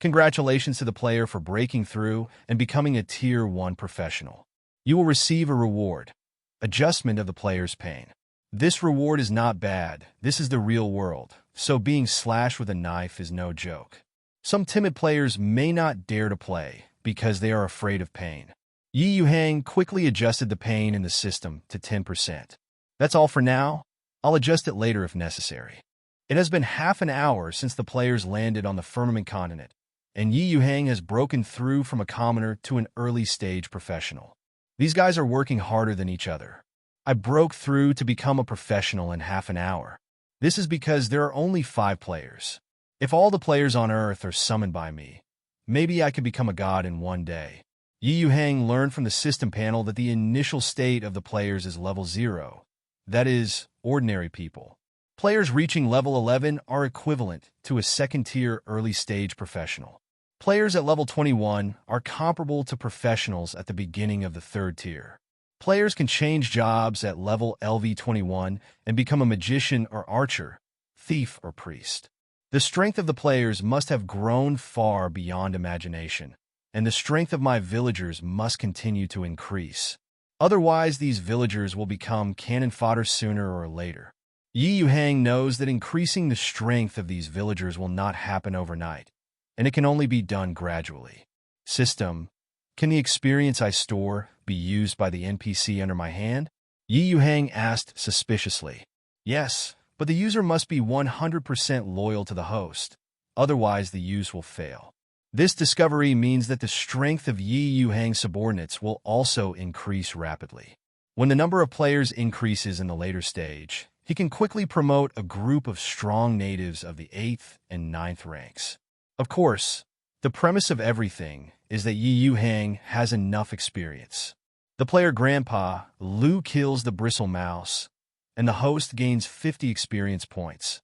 Congratulations to the player for breaking through and becoming a Tier 1 professional. You will receive a reward. Adjustment of the player's pain. This reward is not bad. This is the real world, so being slashed with a knife is no joke. Some timid players may not dare to play because they are afraid of pain. Yuhang quickly adjusted the pain in the system to 10%. That's all for now. I'll adjust it later if necessary. It has been half an hour since the players landed on the Firmament continent, and Yuhang has broken through from a commoner to an early-stage professional. These guys are working harder than each other. I broke through to become a professional in half an hour. This is because there are only 5 players. If all the players on Earth are summoned by me, maybe I could become a god in one day. Yuhang learned from the system panel that the initial state of the players is level 0. That is, ordinary people. Players reaching level 11 are equivalent to a second-tier early-stage professional. Players at level 21 are comparable to professionals at the beginning of the third tier. Players can change jobs at level LV21 and become a magician or archer, thief or priest. The strength of the players must have grown far beyond imagination, and the strength of my villagers must continue to increase. Otherwise, these villagers will become cannon fodder sooner or later. Yuhang knows that increasing the strength of these villagers will not happen overnight, and it can only be done gradually. System: can the experience I store be used by the NPC under my hand? Yuhang asked suspiciously. Yes, but the user must be 100% loyal to the host, otherwise the use will fail. This discovery means that the strength of Yuhang's subordinates will also increase rapidly. When the number of players increases in the later stage, he can quickly promote a group of strong natives of the 8th and 9th ranks. Of course, the premise of everything is that Yuhang has enough experience. The player Grandpa Lu kills the bristle mouse, and the host gains 50 experience points.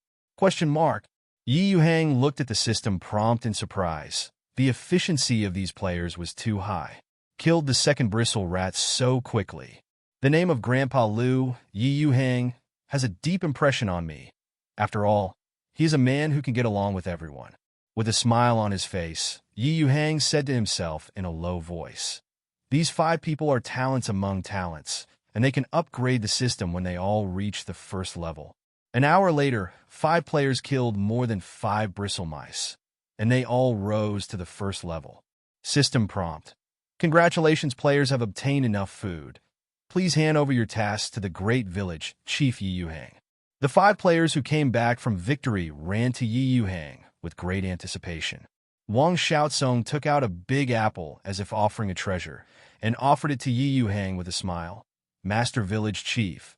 Yuhang looked at the system prompt in surprise. The efficiency of these players was too high. Killed the second bristle rat so quickly. The name of Grandpa Lu, Yuhang, has a deep impression on me. After all, he is a man who can get along with everyone. With a smile on his face, Yuhang said to himself in a low voice, "These 5 people are talents among talents, and they can upgrade the system when they all reach the first level." An hour later, 5 players killed more than 5 bristle mice, and they all rose to the first level. System prompt: congratulations, players have obtained enough food. Please hand over your tasks to the Great Village Chief Yuhang. The 5 players who came back from victory ran to Yuhang with great anticipation. Wang Xiaosong took out a big apple as if offering a treasure, and offered it to Yuhang with a smile. "Master Village Chief,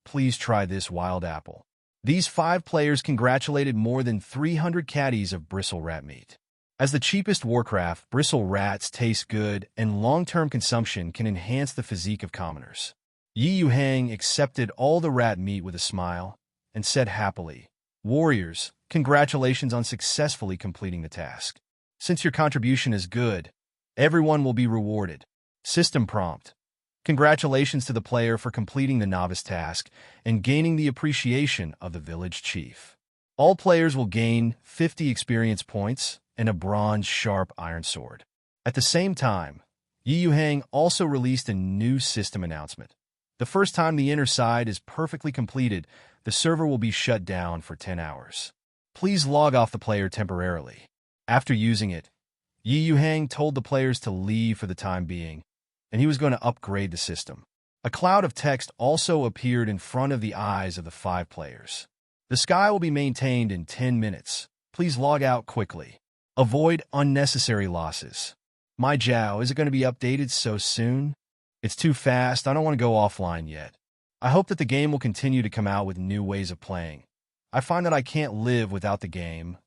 please try this wild apple." These 5 players congratulated more than 300 caddies of bristle rat meat. As the cheapest Warcraft, bristle rats taste good, and long-term consumption can enhance the physique of commoners. Yuhang accepted all the rat meat with a smile and said happily, "Warriors, congratulations on successfully completing the task. Since your contribution is good, everyone will be rewarded." System prompt: congratulations to the player for completing the novice task and gaining the appreciation of the village chief. All players will gain 50 experience points and a bronze sharp iron sword. At the same time, Yuhang also released a new system announcement. The first time the inner side is perfectly completed, the server will be shut down for 10 hours. Please log off the player temporarily. After using it, Yuhang told the players to leave for the time being, and he was going to upgrade the system. A cloud of text also appeared in front of the eyes of the 5 players. The sky will be maintained in 10 minutes. Please log out quickly. Avoid unnecessary losses. My Jiao, is it going to be updated so soon? It's too fast. I don't want to go offline yet. I hope that the game will continue to come out with new ways of playing. I find that I can't live without the game.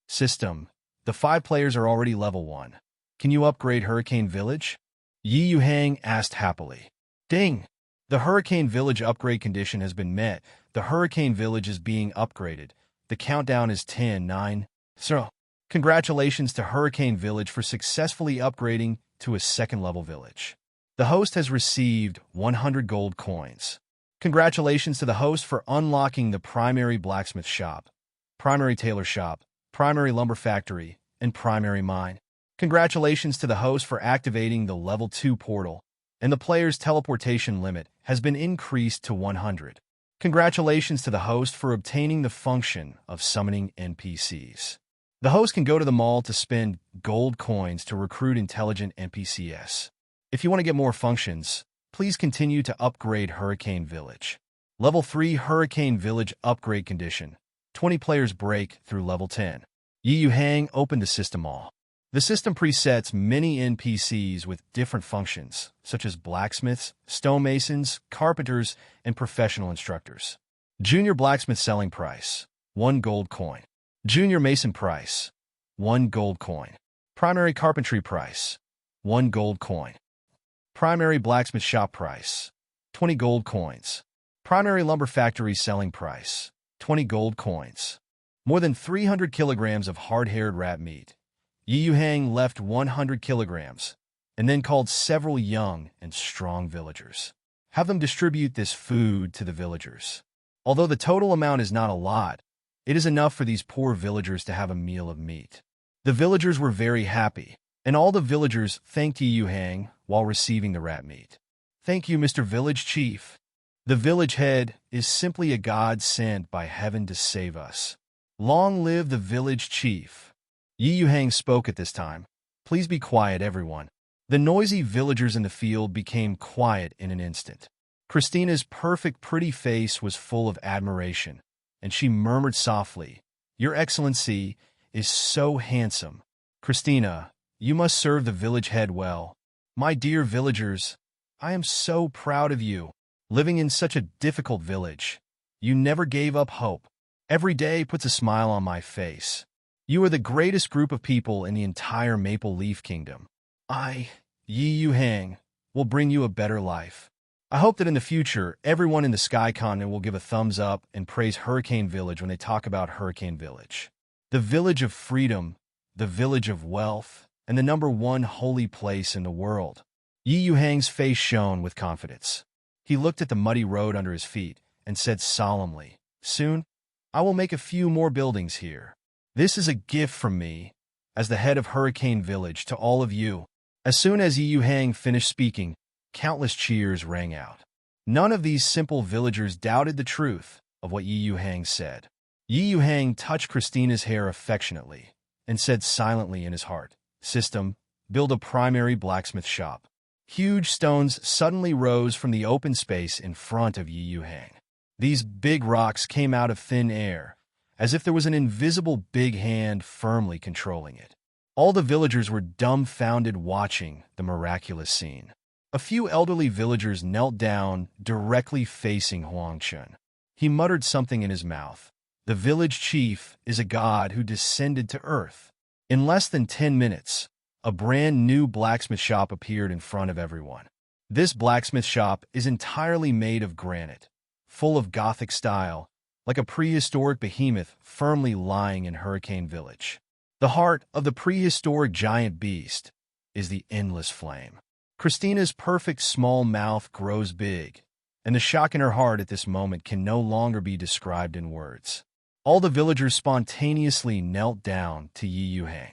System: the 5 players are already level 1. Can you upgrade Hurricane Village? Yuhang asked happily. Ding! The Hurricane Village upgrade condition has been met. The Hurricane Village is being upgraded. The countdown is 10, 9, 0. Congratulations to Hurricane Village for successfully upgrading to a second-level village. The host has received 100 gold coins. Congratulations to the host for unlocking the primary blacksmith shop, primary tailor shop, primary lumber factory, and primary mine. Congratulations to the host for activating the level 2 portal, and the player's teleportation limit has been increased to 100. Congratulations to the host for obtaining the function of summoning NPCs. The host can go to the mall to spend gold coins to recruit intelligent NPCs. If you want to get more functions, please continue to upgrade Hurricane Village. Level 3 Hurricane Village upgrade condition. 20 players break through level 10. Yuhang opened the system mall. The system presets many NPCs with different functions, such as blacksmiths, stonemasons, carpenters, and professional instructors. Junior blacksmith selling price: 1 gold coin. Junior mason price, 1 gold coin. Primary carpentry price, 1 gold coin. Primary blacksmith shop price, 20 gold coins. Primary lumber factory selling price, 20 gold coins. More than 300 kilograms of hard-haired rat meat. Yuhang left 100 kilograms, and then called several young and strong villagers. Have them distribute this food to the villagers. Although the total amount is not a lot, it is enough for these poor villagers to have a meal of meat. The villagers were very happy, and all the villagers thanked Yuhang while receiving the rat meat. Thank you, Mr. Village Chief. The village head is simply a god sent by heaven to save us. Long live the village chief. Yuhang spoke at this time. Please be quiet, everyone. The noisy villagers in the field became quiet in an instant. Christina's perfect, pretty face was full of admiration, and she murmured softly, "Your Excellency is so handsome. Christina, you must serve the village head well. My dear villagers, I am so proud of you. Living in such a difficult village, you never gave up hope. Every day puts a smile on my face. You are the greatest group of people in the entire Maple Leaf Kingdom. Yuhang, will bring you a better life. I hope that in the future, everyone in the Sky Continent will give a thumbs up and praise Hurricane Village when they talk about Hurricane Village. The village of freedom, the village of wealth, and the #1 holy place in the world." Yuhang's face shone with confidence. He looked at the muddy road under his feet and said solemnly, "Soon, I will make a few more buildings here. This is a gift from me, as the head of Hurricane Village, to all of you." As soon as Yuhang finished speaking, countless cheers rang out. None of these simple villagers doubted the truth of what Yuhang said. Yuhang touched Christina's hair affectionately and said silently in his heart, "System, build a primary blacksmith shop." Huge stones suddenly rose from the open space in front of Yuhang. These big rocks came out of thin air, as if there was an invisible big hand firmly controlling it. All the villagers were dumbfounded watching the miraculous scene. A few elderly villagers knelt down directly facing Huangchun. He muttered something in his mouth. The village chief is a god who descended to earth. In less than 10 minutes, a brand new blacksmith shop appeared in front of everyone. This blacksmith shop is entirely made of granite, full of Gothic style, like a prehistoric behemoth firmly lying in Hurricane Village. The heart of the prehistoric giant beast is the endless flame. Christina's perfect small mouth grows big, and the shock in her heart at this moment can no longer be described in words. All the villagers spontaneously knelt down to Yuhang.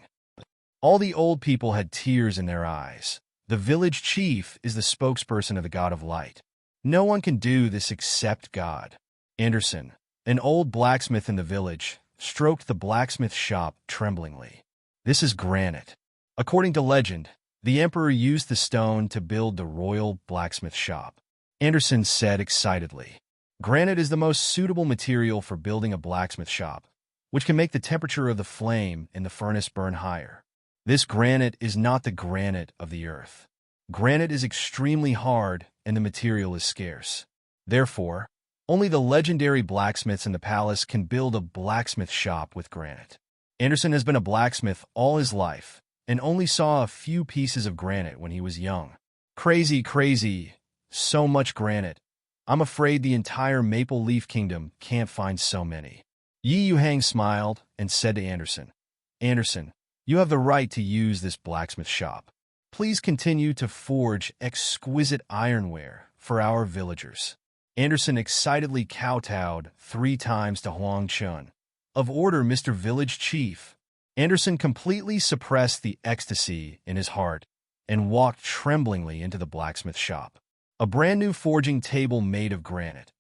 All the old people had tears in their eyes. The village chief is the spokesperson of the god of light. No one can do this except God. Anderson, an old blacksmith in the village, stroked the blacksmith shop tremblingly. "This is granite. According to legend, the emperor used the stone to build the royal blacksmith shop," Anderson said excitedly. "Granite is the most suitable material for building a blacksmith shop, which can make the temperature of the flame in the furnace burn higher. This granite is not the granite of the earth. Granite is extremely hard and the material is scarce. Therefore, only the legendary blacksmiths in the palace can build a blacksmith shop with granite. Anderson has been a blacksmith all his life and only saw a few pieces of granite when he was young. Crazy, so much granite. I'm afraid the entire Maple Leaf Kingdom can't find so many." Yuhang smiled and said to Anderson, "Anderson, you have the right to use this blacksmith shop. Please continue to forge exquisite ironware for our villagers." Anderson excitedly kowtowed 3 times to Huangchun. "Of order, Mr. Village Chief." Anderson completely suppressed the ecstasy in his heart and walked tremblingly into the blacksmith shop. A brand new forging table made of granite,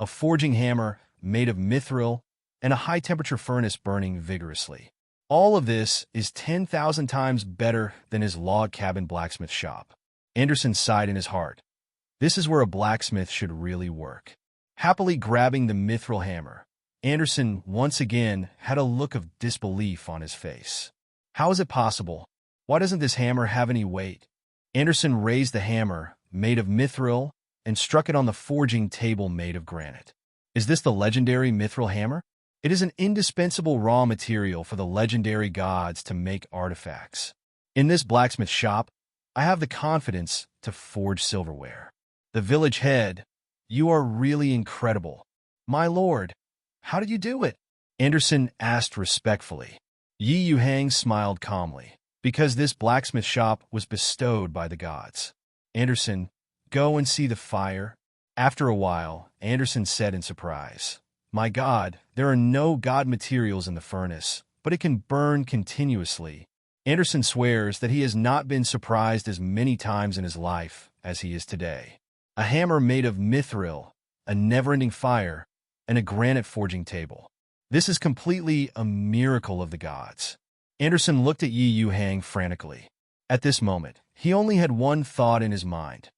a forging hammer made of mithril, and a high-temperature furnace burning vigorously. All of this is 10,000 times better than his log cabin blacksmith shop. Anderson sighed in his heart. This is where a blacksmith should really work. Happily grabbing the mithril hammer, Anderson once again had a look of disbelief on his face. How is it possible? Why doesn't this hammer have any weight? Anderson raised the hammer, made of mithril, and struck it on the forging table made of granite. Is this the legendary mithril hammer? It is an indispensable raw material for the legendary gods to make artifacts. In this blacksmith shop, I have the confidence to forge silverware. The village head, you are really incredible. My lord, how did you do it? Anderson asked respectfully. Yuhang smiled calmly, because this blacksmith shop was bestowed by the gods. Anderson, go and see the fire. After a while, Anderson said in surprise, My God, there are no god materials in the furnace, but it can burn continuously. Anderson swears that he has not been surprised as many times in his life as he is today. A hammer made of mithril, a never-ending fire, and a granite forging table. This is completely a miracle of the gods. Anderson looked at Yuhang frantically. At this moment, he only had one thought in his mind.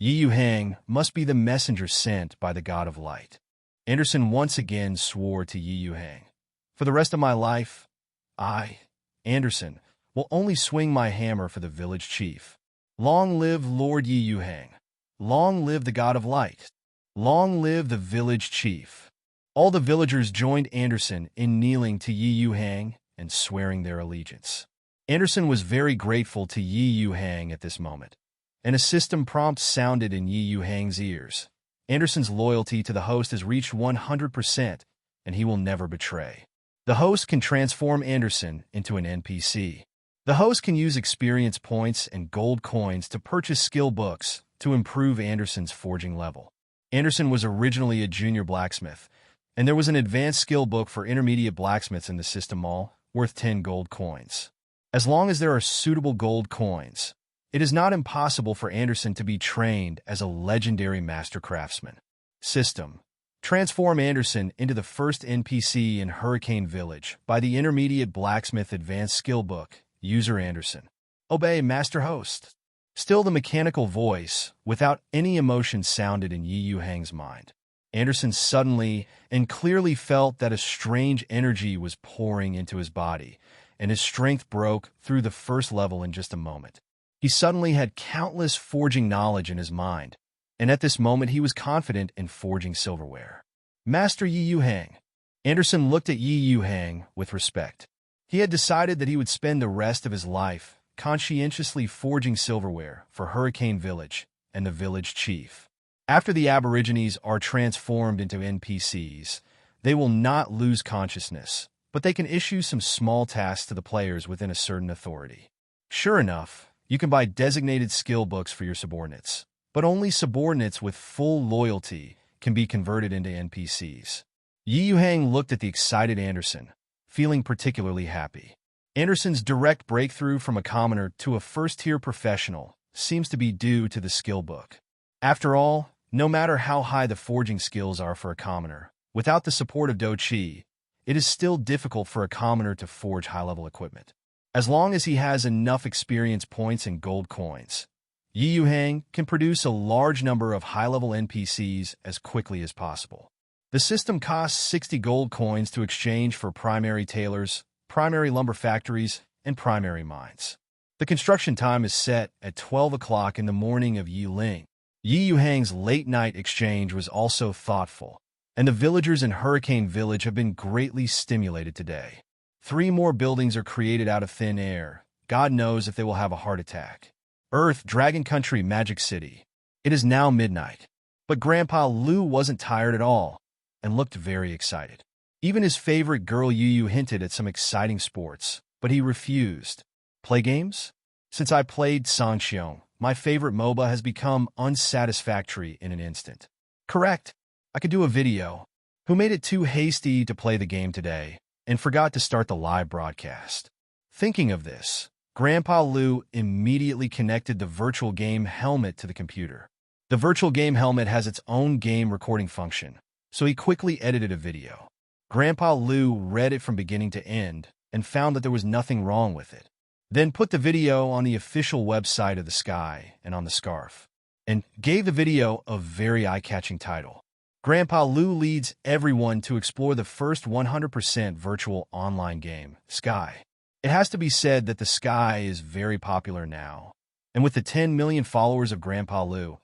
Yuhang must be the messenger sent by the god of light. Anderson once again swore to Yuhang, For the rest of my life, I, Anderson, will only swing my hammer for the village chief. Long live Lord Yuhang. Long live the god of light. Long live the village chief. All the villagers joined Anderson in kneeling to Yuhang and swearing their allegiance. Anderson was very grateful to Yuhang at this moment, and a system prompt sounded in Yuhang's ears. Anderson's loyalty to the host has reached 100%, and he will never betray. The host can transform Anderson into an NPC. The host can use experience points and gold coins to purchase skill books to improve Anderson's forging level. Anderson was originally a junior blacksmith, and there was an advanced skill book for intermediate blacksmiths in the system mall, worth 10 gold coins. As long as there are suitable gold coins, it is not impossible for Anderson to be trained as a legendary master craftsman. System: transform Anderson into the first NPC in Hurricane Village by the Intermediate Blacksmith Advanced Skill Book. User Anderson. Obey, Master Host. Still the mechanical voice, without any emotion, sounded in Yuhang's mind. Anderson suddenly and clearly felt that a strange energy was pouring into his body, and his strength broke through the first level in just a moment. He suddenly had countless forging knowledge in his mind, and at this moment he was confident in forging silverware. Master Yuhang. Anderson looked at Yuhang with respect. He had decided that he would spend the rest of his life conscientiously forging silverware for Hurricane Village and the village chief. After the Aborigines are transformed into NPCs, they will not lose consciousness, but they can issue some small tasks to the players within a certain authority. Sure enough, you can buy designated skill books for your subordinates, but only subordinates with full loyalty can be converted into NPCs. Yuhang looked at the excited Anderson, feeling particularly happy. Anderson's direct breakthrough from a commoner to a first-tier professional seems to be due to the skill book. After all, no matter how high the forging skills are for a commoner, without the support of Dochi, it is still difficult for a commoner to forge high-level equipment. As long as he has enough experience points and gold coins, Yuhang can produce a large number of high-level NPCs as quickly as possible. The system costs 60 gold coins to exchange for primary tailors, primary lumber factories, and primary mines. The construction time is set at 12 o'clock in the morning of Yiling. Yuhang's late-night exchange was also thoughtful, and the villagers in Hurricane Village have been greatly stimulated today. 3 more buildings are created out of thin air. God knows if they will have a heart attack. Earth, Dragon Country, Magic City. It is now midnight. But Grandpa Lu wasn't tired at all and looked very excited. Even his favorite girl Yu hinted at some exciting sports, but he refused. Play games? Since I played Sanxiong, my favorite MOBA has become unsatisfactory in an instant. Correct. I could do a video. Who made it too hasty to play the game today and forgot to start the live broadcast? Thinking of this, Grandpa Lu immediately connected the virtual game helmet to the computer. The virtual game helmet has its own game recording function, so he quickly edited a video. Grandpa Lu read it from beginning to end and found that there was nothing wrong with it. Then put the video on the official website of the Sky and on the Scarf, and gave the video a very eye-catching title. Grandpa Lu leads everyone to explore the first 100% virtual online game, Sky. It has to be said that the Sky is very popular now, and with the 10 million followers of Grandpa Lu,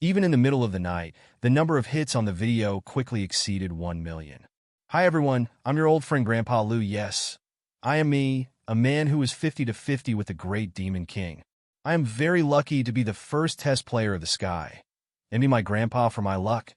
even in the middle of the night, the number of hits on the video quickly exceeded 1 million. Hi everyone, I'm your old friend Grandpa Lou. Yes, I am me, a man who is 50 to 50 with the great Demon King. I am very lucky to be the first test player of the sky. And be my grandpa for my luck.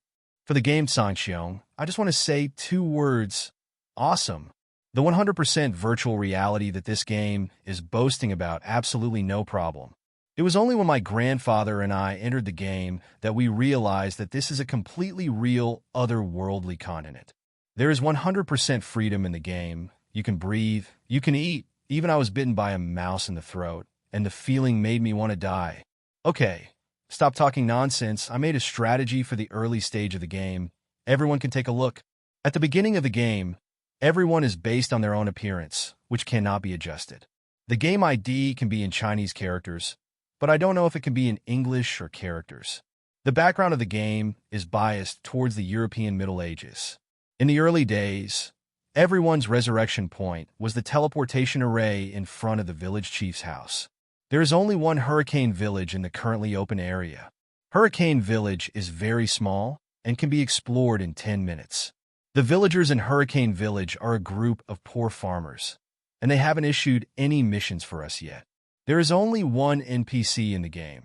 For the game Sanxiong, I just want to say two words. Awesome. The 100% virtual reality that this game is boasting about, absolutely no problem. It was only when my grandfather and I entered the game that we realized that this is a completely real, otherworldly continent. There is 100% freedom in the game. You can breathe, you can eat. Even I was bitten by a mouse in the throat, and the feeling made me want to die. Okay, stop talking nonsense. I made a strategy for the early stage of the game. Everyone can take a look. At the beginning of the game, everyone is based on their own appearance, which cannot be adjusted. The game ID can be in Chinese characters, but I don't know if it can be in English or characters. The background of the game is biased towards the European Middle Ages. In the early days, everyone's resurrection point was the teleportation array in front of the village chief's house. There is only one Hurricane Village in the currently open area. Hurricane Village is very small and can be explored in 10 minutes. The villagers in Hurricane Village are a group of poor farmers, and they haven't issued any missions for us yet. There is only one NPC in the game,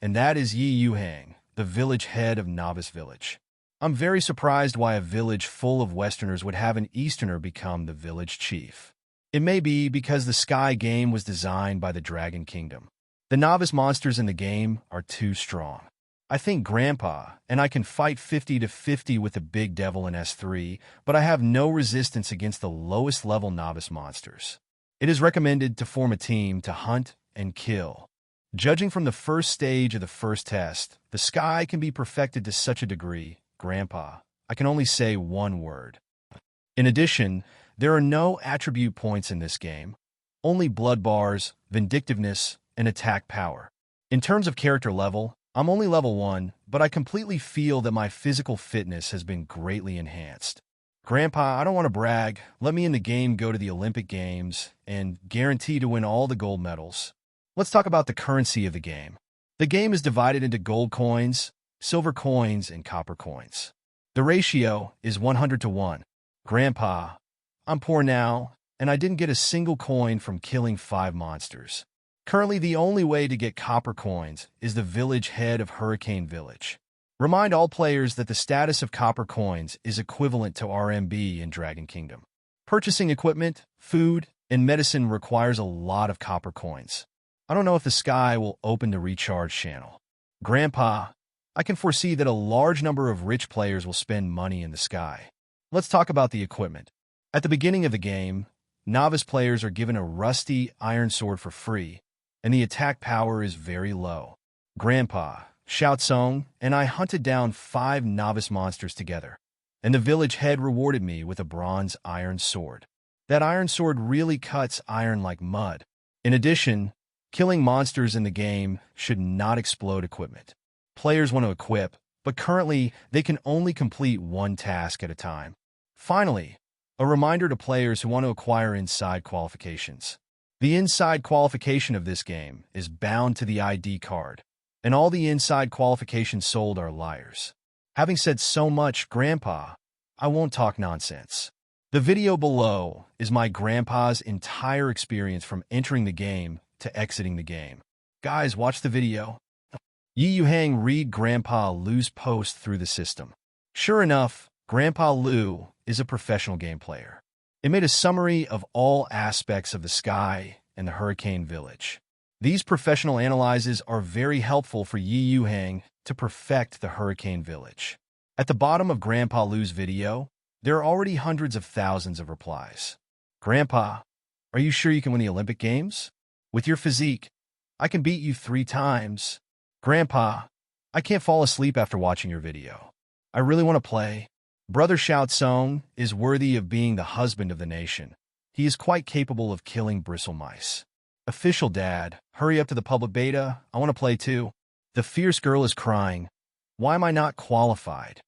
and that is Yuhang, the village head of Novice Village. I'm very surprised why a village full of Westerners would have an Easterner become the village chief. It may be because the Sky game was designed by the Dragon Kingdom. The novice monsters in the game are too strong. I think Grandpa and I can fight 50 to 50 with the big devil in S3, but I have no resistance against the lowest level novice monsters. It is recommended to form a team to hunt and kill. Judging from the first stage of the first test, the Sky can be perfected to such a degree. Grandpa, I can only say one word. In addition, there are no attribute points in this game, only blood bars, vindictiveness, and attack power. In terms of character level, I'm only level 1, but I completely feel that my physical fitness has been greatly enhanced. Grandpa, I don't want to brag. Let me in the game go to the Olympic Games and guarantee to win all the gold medals. Let's talk about the currency of the game. The game is divided into gold coins, silver coins, and copper coins. The ratio is 100 to 1. Grandpa, I'm poor now, and I didn't get a single coin from killing 5 monsters. Currently, the only way to get copper coins is the village head of Hurricane Village. Remind all players that the status of copper coins is equivalent to RMB in Dragon Kingdom. Purchasing equipment, food, and medicine requires a lot of copper coins. I don't know if the Sky will open the recharge channel. Grandpa, I can foresee that a large number of rich players will spend money in the Sky. Let's talk about the equipment. At the beginning of the game, novice players are given a rusty iron sword for free, and the attack power is very low. Grandpa, Shout Song, and I hunted down 5 novice monsters together, and the village head rewarded me with a bronze iron sword. That iron sword really cuts iron like mud. In addition, killing monsters in the game should not explode equipment. Players want to equip, but currently they can only complete one task at a time. Finally, a reminder to players who want to acquire inside qualifications. The inside qualification of this game is bound to the ID card, and all the inside qualifications sold are liars. Having said so much, Grandpa, I won't talk nonsense. The video below is my grandpa's entire experience from entering the game to exiting the game. Guys, watch the video. Yuhang read Grandpa Lou's post through the system. Sure enough, Grandpa Lou is a professional game player. It made a summary of all aspects of the Sky and the Hurricane Village. These professional analyses are very helpful for Yuhang to perfect the Hurricane Village. At the bottom of Grandpa Lou's video, there are already hundreds of thousands of replies. Grandpa, are you sure you can win the Olympic Games? With your physique, I can beat you 3 times. Grandpa, I can't fall asleep after watching your video. I really want to play. Brother Shout Song is worthy of being the husband of the nation. He is quite capable of killing bristle mice. Official Dad, hurry up to the public beta. I want to play too. The fierce girl is crying. Why am I not qualified?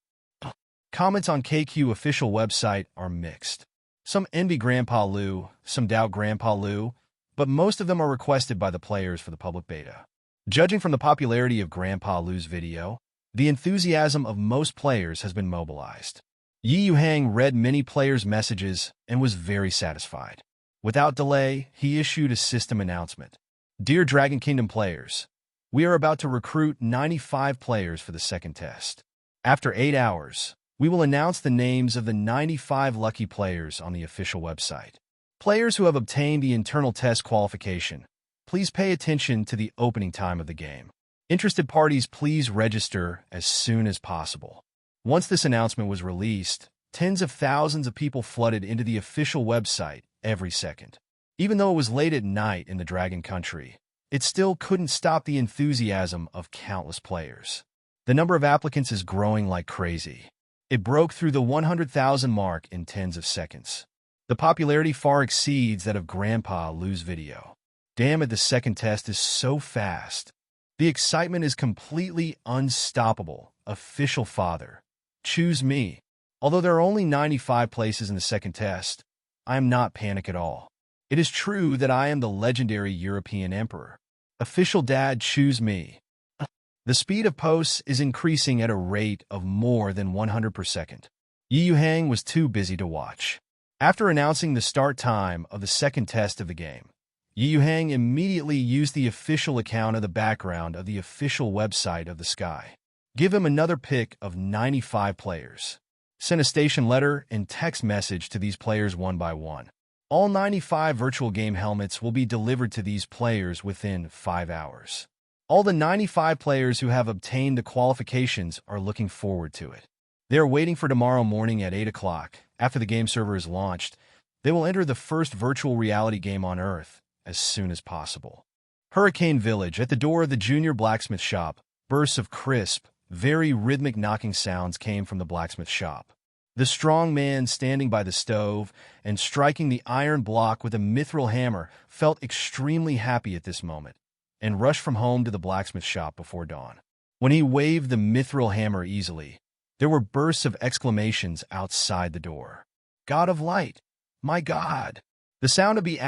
Comments on KQ official website are mixed. Some envy Grandpa Lou, some doubt Grandpa Lou, but most of them are requested by the players for the public beta. Judging from the popularity of Grandpa Lou's video, the enthusiasm of most players has been mobilized. Yuhang read many players' messages and was very satisfied. Without delay, he issued a system announcement. Dear Dragon Kingdom players, we are about to recruit 95 players for the second test. After 8 hours, we will announce the names of the 95 lucky players on the official website. Players who have obtained the internal test qualification, please pay attention to the opening time of the game. Interested parties, please register as soon as possible. Once this announcement was released, tens of thousands of people flooded into the official website every second. Even though it was late at night in the Dragon Country, it still couldn't stop the enthusiasm of countless players. The number of applicants is growing like crazy. It broke through the 100,000 mark in tens of seconds. The popularity far exceeds that of Grandpa Lou's video. Damn it, the second test is so fast. The excitement is completely unstoppable. Official father. Choose me. Although there are only 95 places in the second test, I am not panicked at all. It is true that I am the legendary European Emperor. Official dad, choose me. The speed of posts is increasing at a rate of more than 100 per second. Yuhang was too busy to watch. After announcing the start time of the second test of the game, Yuhang immediately used the official account of the background of the official website of the sky. Give him another pick of 95 players. Send a station letter and text message to these players one by one. All 95 virtual game helmets will be delivered to these players within 5 hours. All the 95 players who have obtained the qualifications are looking forward to it. They are waiting for tomorrow morning at 8 o'clock. After the game server is launched, they will enter the first virtual reality game on Earth as soon as possible. Hurricane Village. At the door of the junior blacksmith shop, bursts of crisp, very rhythmic knocking sounds came from the blacksmith shop. The strong man standing by the stove and striking the iron block with a mithril hammer felt extremely happy at this moment and rushed from home to the blacksmith shop before dawn. When he waved the mithril hammer easily, there were bursts of exclamations outside the door. God of Light! My God! The sound of B*************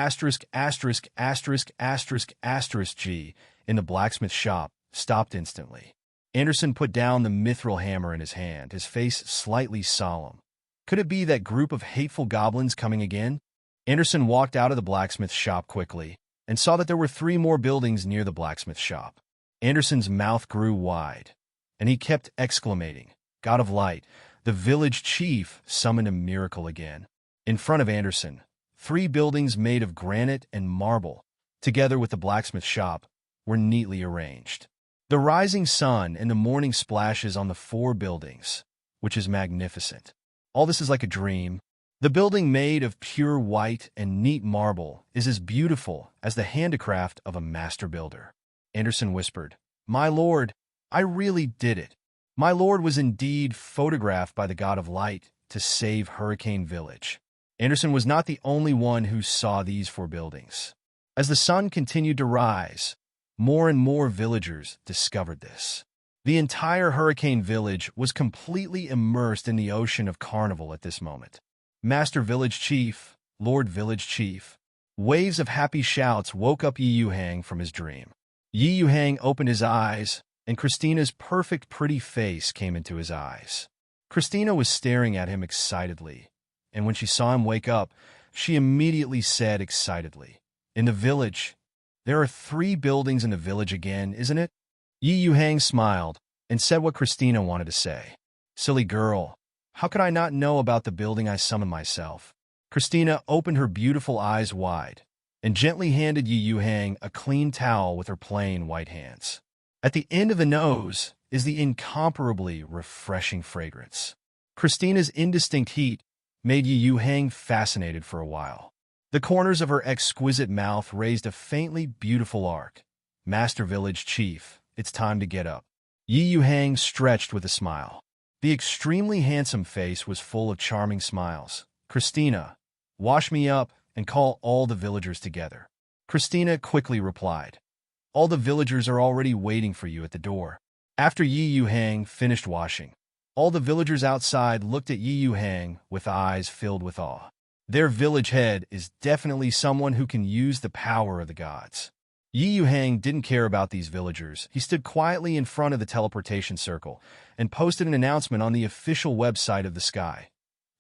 G in the blacksmith shop stopped instantly. Anderson put down the mithril hammer in his hand, his face slightly solemn. Could it be that group of hateful goblins coming again? Anderson walked out of the blacksmith shop quickly and saw that there were 3 more buildings near the blacksmith shop. Anderson's mouth grew wide, and he kept exclamating, God of Light, the village chief summoned a miracle again. In front of Anderson, 3 buildings made of granite and marble, together with the blacksmith shop, were neatly arranged. The rising sun and the morning splashes on the 4 buildings, which is magnificent. All this is like a dream. The building made of pure white and neat marble is as beautiful as the handicraft of a master builder. Anderson whispered, My lord, I really did it. My lord was indeed photographed by the God of Light to save Hurricane Village. Anderson was not the only one who saw these 4 buildings. As the sun continued to rise, more and more villagers discovered this. The entire Hurricane Village was completely immersed in the ocean of carnival at this moment. Master Village Chief, Lord Village Chief. Waves of happy shouts woke up Yuhang from his dream. Yuhang opened his eyes, and Christina's perfect pretty face came into his eyes. Christina was staring at him excitedly, and when she saw him wake up, she immediately said excitedly, In the village. There are 3 buildings in the village again, isn't it? Yuhang smiled and said what Christina wanted to say. Silly girl, how could I not know about the building I summoned myself? Christina opened her beautiful eyes wide and gently handed Yuhang a clean towel with her plain white hands. At the end of the nose is the incomparably refreshing fragrance. Christina's indistinct heat made Yuhang fascinated for a while. The corners of her exquisite mouth raised a faintly beautiful arc. Master Village Chief, it's time to get up. Yuhang stretched with a smile. The extremely handsome face was full of charming smiles. Christina, wash me up and call all the villagers together. Christina quickly replied. All the villagers are already waiting for you at the door. After Yuhang finished washing, all the villagers outside looked at Yuhang with eyes filled with awe. Their village head is definitely someone who can use the power of the gods. Yuhang didn't care about these villagers. He stood quietly in front of the teleportation circle and posted an announcement on the official website of the sky.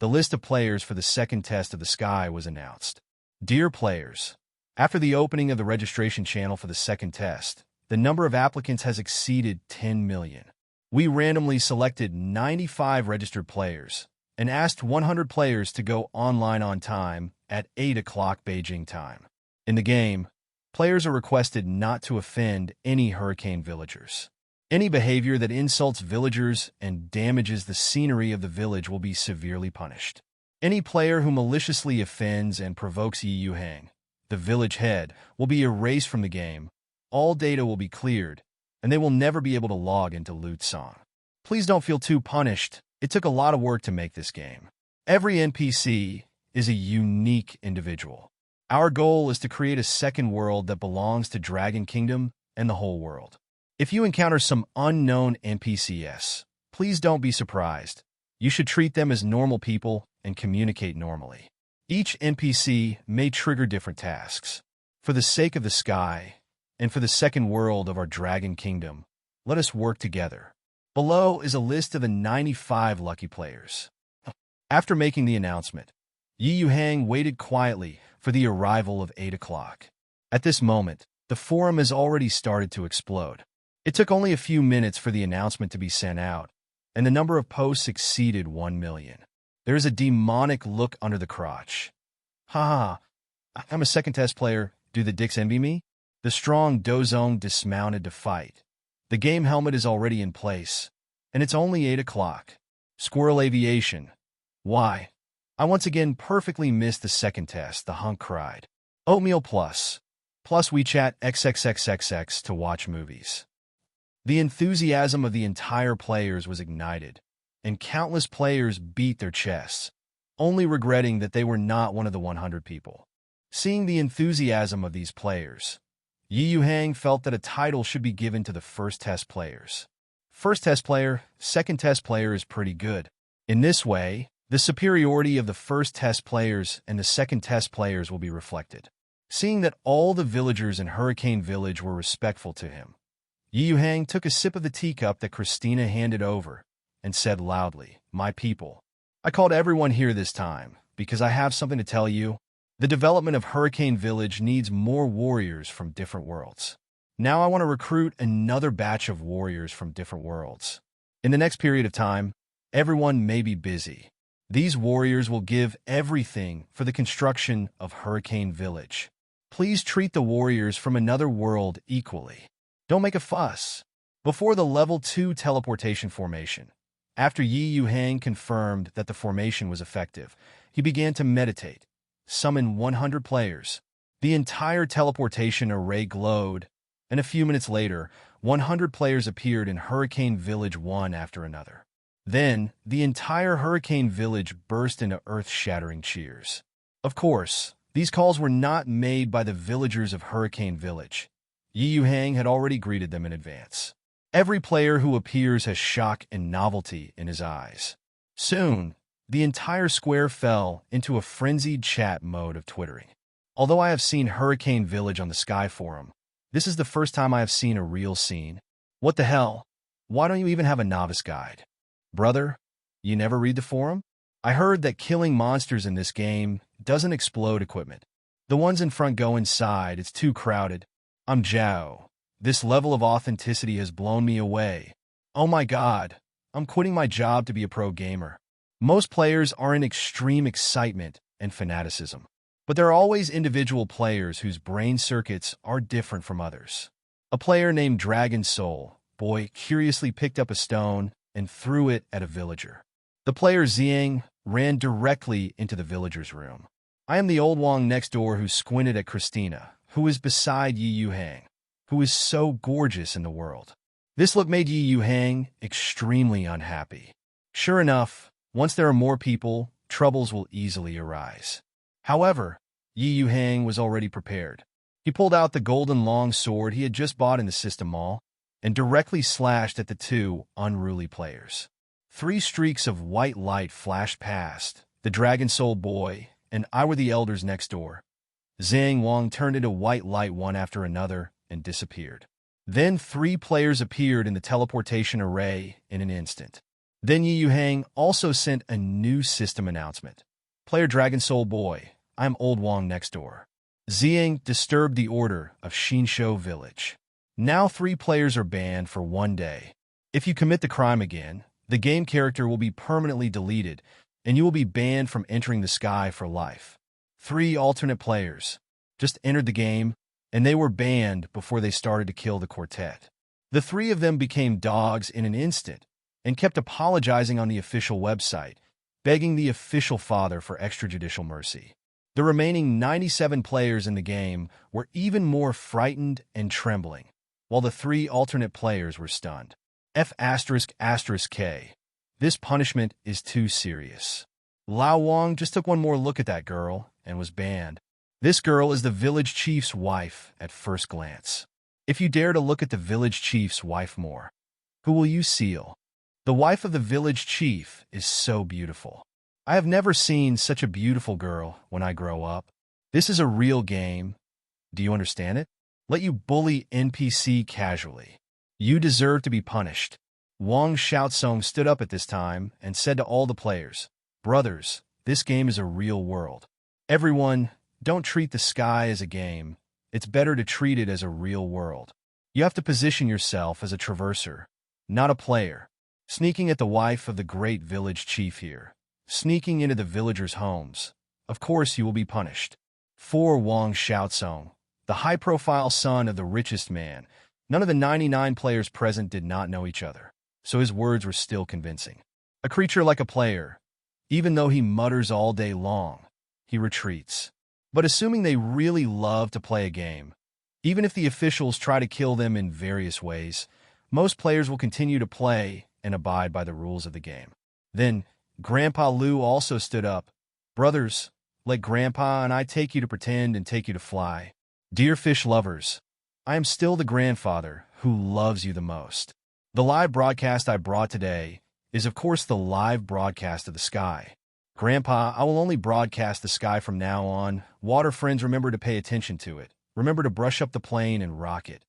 the list of players for the second test of the sky was announced. Dear players, after the opening of the registration channel for the second test, the number of applicants has exceeded 10 million. We randomly selected 95 registered players and asked 100 players to go online on time at 8 o'clock Beijing time. In the game, players are requested not to offend any Hurricane villagers. Any behavior that insults villagers and damages the scenery of the village will be severely punished. Any player who maliciously offends and provokes Yuhang, the village head, will be erased from the game. All data will be cleared, and they will never be able to log into Loot Song. Please don't feel too punished. It took a lot of work to make this game. Every NPC is a unique individual. Our goal is to create a second world that belongs to Dragon Kingdom and the whole world. If you encounter some unknown NPCs, please don't be surprised. You should treat them as normal people and communicate normally. Each NPC may trigger different tasks. For the sake of the sky, and for the second world of our Dragon Kingdom, let us work together. Below is a list of the 95 lucky players. After making the announcement, Yuhang waited quietly for the arrival of 8 o'clock. At this moment, the forum has already started to explode. It took only a few minutes for the announcement to be sent out, and the number of posts exceeded 1 million. There is a demonic look under the crotch. Ha ha, I'm a second test player. Do the dicks envy me? The strong Dozong dismounted to fight. The game helmet is already in place, and it's only 8 o'clock. Squirrel Aviation. Why? I once again perfectly missed the second test, the hunk cried. Oatmeal Plus WeChat XXXXX to watch movies. The enthusiasm of the entire players was ignited, and countless players beat their chests, only regretting that they were not one of the 100 people. Seeing the enthusiasm of these players, Yuhang felt that a title should be given to the first test players. First test player, second test player is pretty good. In this way, the superiority of the first test players and the second test players will be reflected. Seeing that all the villagers in Hurricane Village were respectful to him, Yuhang took a sip of the teacup that Christina handed over and said loudly, "My people, I called everyone here this time because I have something to tell you. The development of Hurricane Village needs more warriors from different worlds. Now I want to recruit another batch of warriors from different worlds. In the next period of time, everyone may be busy. These warriors will give everything for the construction of Hurricane Village. Please treat the warriors from another world equally. Don't make a fuss." Before the Level 2 teleportation formation, after Yuhang confirmed that the formation was effective, he began to meditate, summon 100 players. The entire teleportation array glowed, and a few minutes later, 100 players appeared in Hurricane Village one after another. Then, the entire Hurricane Village burst into earth-shattering cheers. Of course, these calls were not made by the villagers of Hurricane Village. Yuhang had already greeted them in advance. Every player who appears has shock and novelty in his eyes. Soon, the entire square fell into a frenzied chat mode of twittering. Although I have seen Hurricane Village on the Sky Forum, this is the first time I have seen a real scene. What the hell? Why don't you even have a novice guide? Brother, you never read the forum? I heard that killing monsters in this game doesn't explode equipment. The ones in front go inside, it's too crowded. I'm Zhao. This level of authenticity has blown me away. Oh my god, I'm quitting my job to be a pro gamer. Most players are in extreme excitement and fanaticism, but there are always individual players whose brain circuits are different from others. A player named Dragon Soul Boy curiously picked up a stone and threw it at a villager. The player Xiang ran directly into the villager's room. I am the old Wang next door who squinted at Christina, who is beside Yuhang, who is so gorgeous in the world. This look made Yuhang extremely unhappy. Sure enough, once there are more people, troubles will easily arise. However, Yuhang was already prepared. He pulled out the golden long sword he had just bought in the system mall and directly slashed at the two unruly players. 3 streaks of white light flashed past. The Dragon Soul Boy and I were the elders next door. Zhang Wang turned into white light one after another and disappeared. Then 3 players appeared in the teleportation array in an instant. Then Yuhang also sent a new system announcement. Player Dragon Soul Boy, I'm Old Wong next door. Xiang disturbed the order of Xinsho Village. Now 3 players are banned for 1 day. If you commit the crime again, the game character will be permanently deleted, and you will be banned from entering the sky for life. 3 alternate players just entered the game, and they were banned before they started to kill the quartet. The 3 of them became dogs in an instant and kept apologizing on the official website, begging the official father for extrajudicial mercy. The remaining 97 players in the game were even more frightened and trembling, while the 3 alternate players were stunned. F***K. This punishment is too serious. Lao Wang just took one more look at that girl and was banned. This girl is the village chief's wife at first glance. If you dare to look at the village chief's wife more, who will you seal? The wife of the village chief is so beautiful. I have never seen such a beautiful girl when I grow up. This is a real game. Do you understand it? Let you bully NPC casually. You deserve to be punished. Wang Xiaosong stood up at this time and said to all the players, "Brothers, this game is a real world. Everyone, don't treat the sky as a game. It's better to treat it as a real world. You have to position yourself as a traverser, not a player. Sneaking at the wife of the great village chief here. Sneaking into the villagers' homes. Of course you will be punished." For Wang Xiaosong, the high-profile son of the richest man, none of the 99 players present did not know each other, so his words were still convincing. A creature like a player, even though he mutters all day long, he retreats. But assuming they really love to play a game, even if the officials try to kill them in various ways, most players will continue to play and abide by the rules of the game. Then, Grandpa Lu also stood up. "Brothers, let Grandpa and I take you to pretend and take you to fly. Dear fish lovers, I am still the grandfather who loves you the most." The live broadcast I brought today is of course the live broadcast of the sky. "Grandpa, I will only broadcast the sky from now on. Water friends, remember to pay attention to it. Remember to brush up the plane and rock it."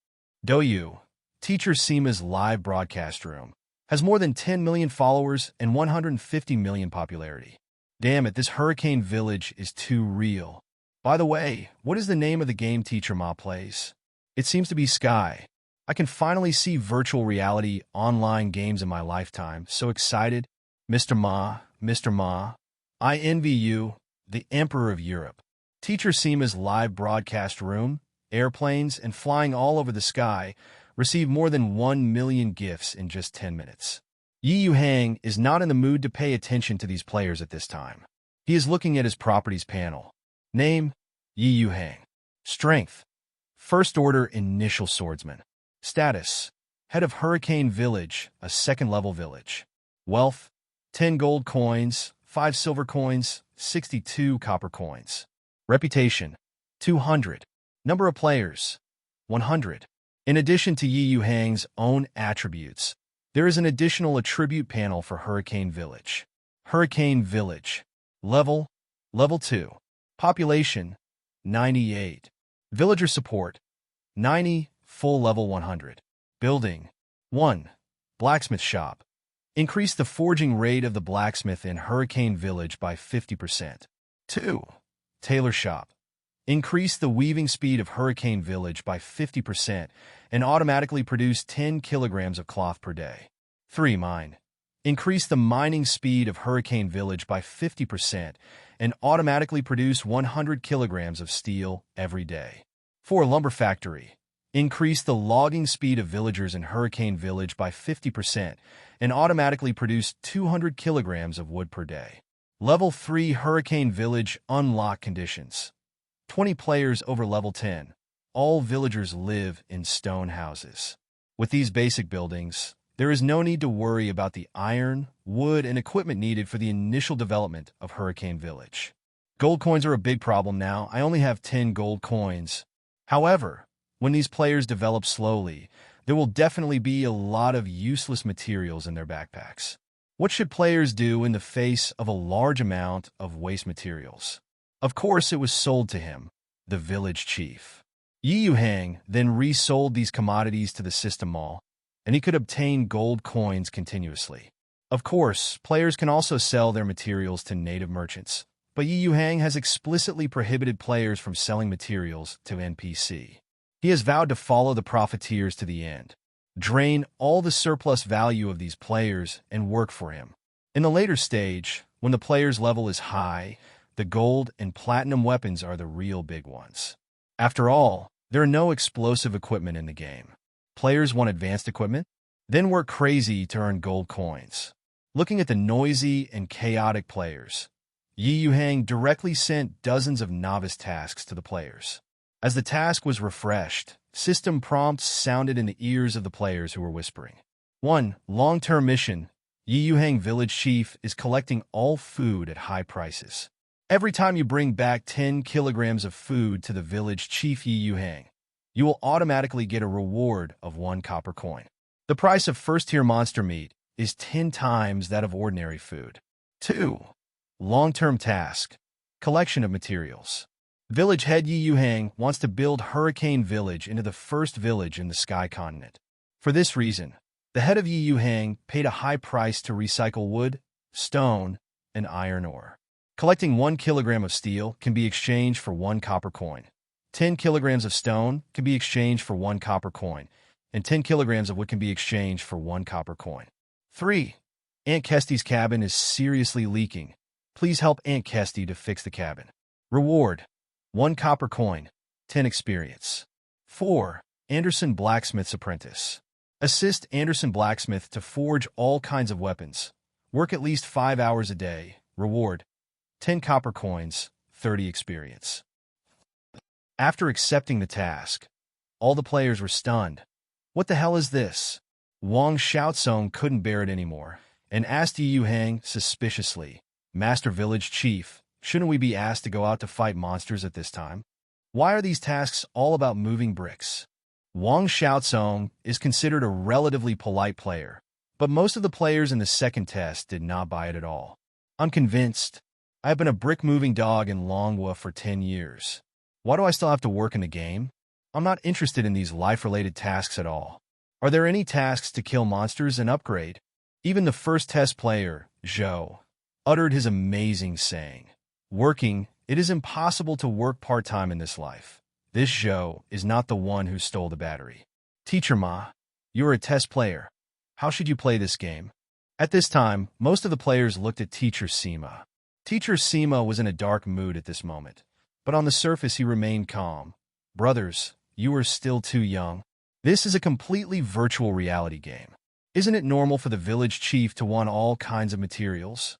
Douyu, Teacher Sima's live broadcast room, has more than 10 million followers and 150 million popularity. Damn it, this Hurricane Village is too real. By the way, what is the name of the game Teacher Ma plays? It seems to be Sky. I can finally see virtual reality online games in my lifetime. So excited. Mr. Ma, I envy you, the Emperor of Europe. Teacher Sima's live broadcast room, airplanes, and flying all over the sky received more than 1 million gifts in just 10 minutes. Yuhang is not in the mood to pay attention to these players at this time. He is looking at his properties panel. Name, Yuhang. Strength, First Order Initial Swordsman. Status, Head of Hurricane Village, a second-level village. Wealth, 10 gold coins, 5 silver coins, 62 copper coins. Reputation, 200. Number of players, 100. In addition to Yuhang's own attributes, there is an additional attribute panel for Hurricane Village. Hurricane Village. Level 2. Population, 98. Villager support, 90, full level 100. Building, 1. Blacksmith shop. Increase the forging rate of the blacksmith in Hurricane Village by 50%. 2. Tailor shop. Increase the weaving speed of Hurricane Village by 50% and automatically produce 10 kilograms of cloth per day. 3. Mine. Increase the mining speed of Hurricane Village by 50% and automatically produce 100 kilograms of steel every day. 4. Lumber factory. Increase the logging speed of villagers in Hurricane Village by 50% and automatically produce 200 kilograms of wood per day. Level 3 Hurricane Village unlock conditions. 20 players over level 10. All villagers live in stone houses. With these basic buildings, there is no need to worry about the iron, wood, and equipment needed for the initial development of Hurricane Village. Gold coins are a big problem now. I only have 10 gold coins. However, when these players develop slowly, there will definitely be a lot of useless materials in their backpacks. What should players do in the face of a large amount of waste materials? Of course, it was sold to him, the village chief. Yuhang then resold these commodities to the system mall, and he could obtain gold coins continuously. Of course, players can also sell their materials to native merchants, but Yuhang has explicitly prohibited players from selling materials to NPC. He has vowed to follow the profiteers to the end, drain all the surplus value of these players, and work for him. In the later stage, when the player's level is high, the gold and platinum weapons are the real big ones. After all, there are no explosive equipment in the game. Players want advanced equipment, then work crazy to earn gold coins. Looking at the noisy and chaotic players, Yuhang directly sent dozens of novice tasks to the players. As the task was refreshed, system prompts sounded in the ears of the players who were whispering. 1. Long-term mission. Yuhang Village Chief is collecting all food at high prices. Every time you bring back 10 kilograms of food to the village chief Yuhang, you will automatically get a reward of 1 copper coin. The price of first-tier monster meat is 10 times that of ordinary food. 2. Long-term task. Collection of materials. Village head Yuhang wants to build Hurricane Village into the first village in the Sky Continent. For this reason, the head of Yuhang paid a high price to recycle wood, stone, and iron ore. Collecting 1 kilogram of steel can be exchanged for 1 copper coin. 10 kilograms of stone can be exchanged for 1 copper coin, and 10 kilograms of wood can be exchanged for 1 copper coin. 3. Aunt Kesti's cabin is seriously leaking. Please help Aunt Kesti to fix the cabin. Reward: 1 copper coin, 10 experience. 4. Anderson Blacksmith's Apprentice. Assist Anderson Blacksmith to forge all kinds of weapons. Work at least 5 hours a day. Reward: 10 copper coins, 30 experience. After accepting the task, all the players were stunned. What the hell is this? Wang Xiaozong couldn't bear it anymore and asked Yuhang suspiciously, Master Village Chief, shouldn't we be asked to go out to fight monsters at this time? Why are these tasks all about moving bricks? Wang Xiaozong is considered a relatively polite player, but most of the players in the second test did not buy it at all. I'm convinced. I have been a brick-moving dog in Longhua for 10 years. Why do I still have to work in the game? I'm not interested in these life-related tasks at all. Are there any tasks to kill monsters and upgrade? Even the first test player, Zhou, uttered his amazing saying, Working, it is impossible to work part-time in this life. This Zhou is not the one who stole the battery. Teacher Ma, you are a test player. How should you play this game? At this time, most of the players looked at Teacher Sima. Teacher Sima was in a dark mood at this moment, but on the surface he remained calm. Brothers, you are still too young. This is a completely virtual reality game. Isn't it normal for the village chief to want all kinds of materials?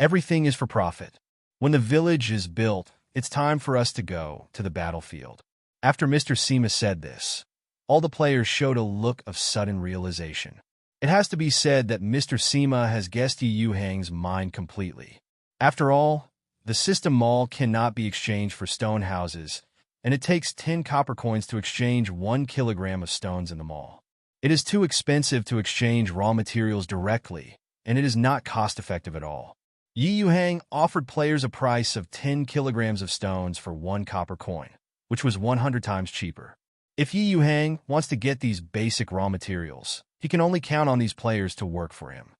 Everything is for profit. When the village is built, it's time for us to go to the battlefield. After Mr. Sima said this, all the players showed a look of sudden realization. It has to be said that Mr. Sima has guessed Yuhang's mind completely. After all, the system mall cannot be exchanged for stone houses, and it takes 10 copper coins to exchange 1 kilogram of stones in the mall. It is too expensive to exchange raw materials directly, and it is not cost-effective at all. Yuhang offered players a price of 10 kilograms of stones for 1 copper coin, which was 100 times cheaper. If Yuhang wants to get these basic raw materials, he can only count on these players to work for him.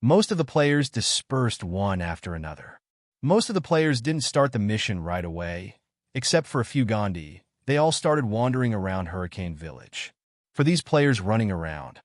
Most of the players dispersed one after another. Most of the players didn't start the mission right away. Except for a few Gandhi, they all started wandering around Hurricane Village. For these players running around,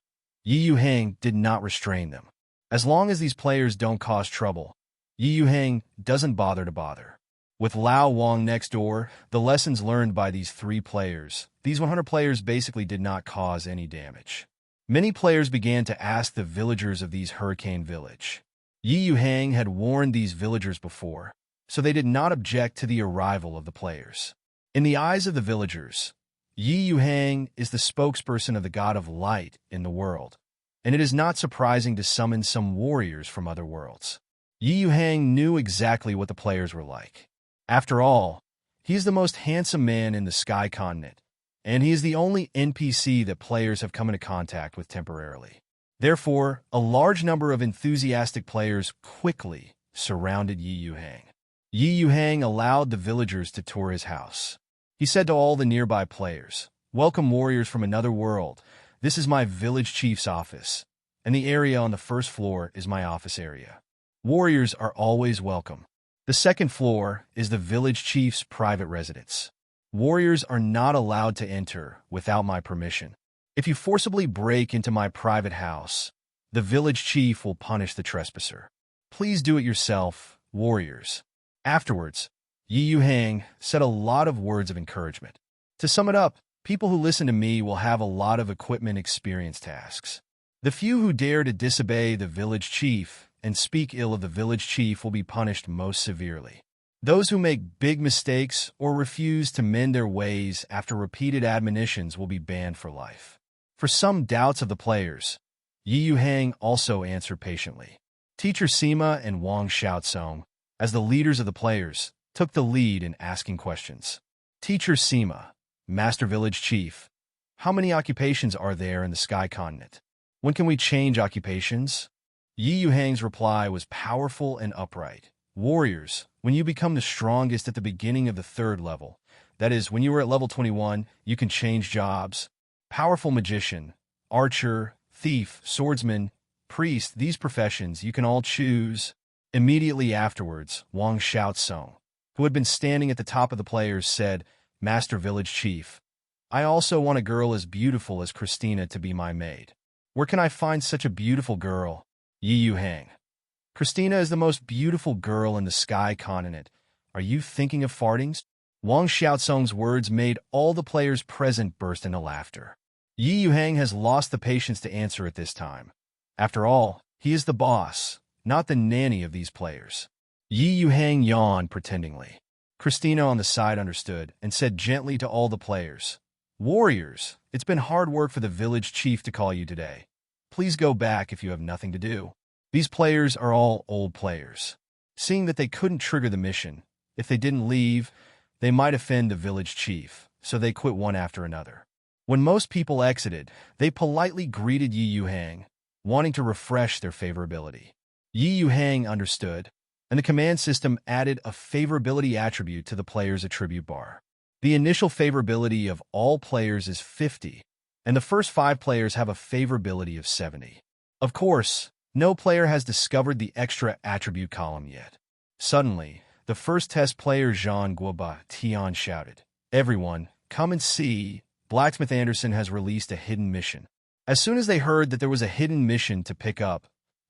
Yuhang did not restrain them. As long as these players don't cause trouble, Yuhang doesn't bother. With Lao Wang next door, the lessons learned by these 3 players, these 100 players basically did not cause any damage. Many players began to ask the villagers of these Hurricane Village. Yuhang had warned these villagers before, so they did not object to the arrival of the players. In the eyes of the villagers, Yuhang is the spokesperson of the god of light in the world, and it is not surprising to summon some warriors from other worlds. Yuhang knew exactly what the players were like. After all, he is the most handsome man in the Sky Continent, and he is the only NPC that players have come into contact with temporarily. Therefore, a large number of enthusiastic players quickly surrounded Yuhang. Yuhang allowed the villagers to tour his house. He said to all the nearby players, Welcome warriors from another world. This is my village chief's office, and the area on the first floor is my office area. Warriors are always welcome. The second floor is the village chief's private residence. Warriors are not allowed to enter without my permission. If you forcibly break into my private house, the village chief will punish the trespasser. Please do it yourself, warriors. Afterwards, Yuhang said a lot of words of encouragement. To sum it up, people who listen to me will have a lot of equipment experience tasks. The few who dare to disobey the village chief and speak ill of the village chief will be punished most severely. Those who make big mistakes or refuse to mend their ways after repeated admonitions will be banned for life. For some doubts of the players, Yuhang also answered patiently. Teacher Sima and Wang Xiaotsong, as the leaders of the players, took the lead in asking questions. Teacher Sima, Master Village Chief, how many occupations are there in the Sky Continent? When can we change occupations? Yuhang's reply was powerful and upright. Warriors, when you become the strongest at the beginning of the third level, that is, when you are at level 21, you can change jobs. Powerful magician, archer, thief, swordsman, priest, these professions you can all choose. Immediately afterwards, Wang Xiaotsong, who had been standing at the top of the players, said, Master Village Chief, I also want a girl as beautiful as Christina to be my maid. Where can I find such a beautiful girl? Yuhang. Christina is the most beautiful girl in the Sky Continent. Are you thinking of fartings? Wang Xiaotsong's words made all the players present burst into laughter. Yuhang has lost the patience to answer at this time. After all, he is the boss, not the nanny of these players. Yuhang yawned pretendingly. Christina on the side understood and said gently to all the players, Warriors, it's been hard work for the village chief to call you today. Please go back if you have nothing to do. These players are all old players. Seeing that they couldn't trigger the mission, if they didn't leave, they might offend the village chief, so they quit one after another. When most people exited, they politely greeted Yuhang, wanting to refresh their favorability. Yuhang understood, and the command system added a favorability attribute to the player's attribute bar. The initial favorability of all players is 50, and the first 5 players have a favorability of 70. Of course, no player has discovered the extra attribute column yet. Suddenly, the first test player Zhang Guoba Tian shouted, Everyone, come and see, Blacksmith Anderson has released a hidden mission. As soon as they heard that there was a hidden mission to pick up,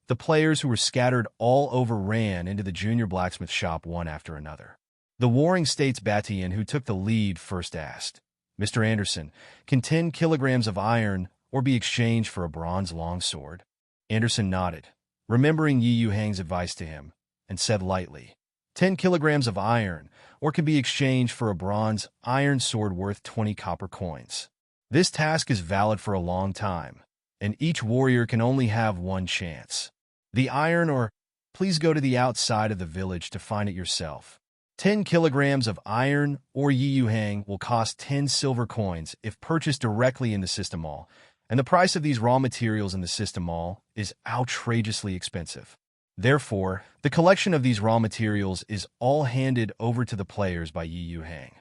the players who were scattered all over ran into the junior blacksmith shop one after another. The Warring States Batian, who took the lead, first asked, Mr. Anderson, can 10 kilograms of iron or be exchanged for a bronze longsword? Anderson nodded, remembering Yuhang's advice to him, and said lightly, 10 kilograms of iron, or can be exchanged for a bronze iron sword worth 20 copper coins. This task is valid for a long time, and each warrior can only have one chance. The iron or please go to the outside of the village to find it yourself. 10 kilograms of iron or Yuhang will cost 10 silver coins if purchased directly in the system mall, and the price of these raw materials in the system mall is outrageously expensive. Therefore, the collection of these raw materials is all handed over to the players by Yuhang.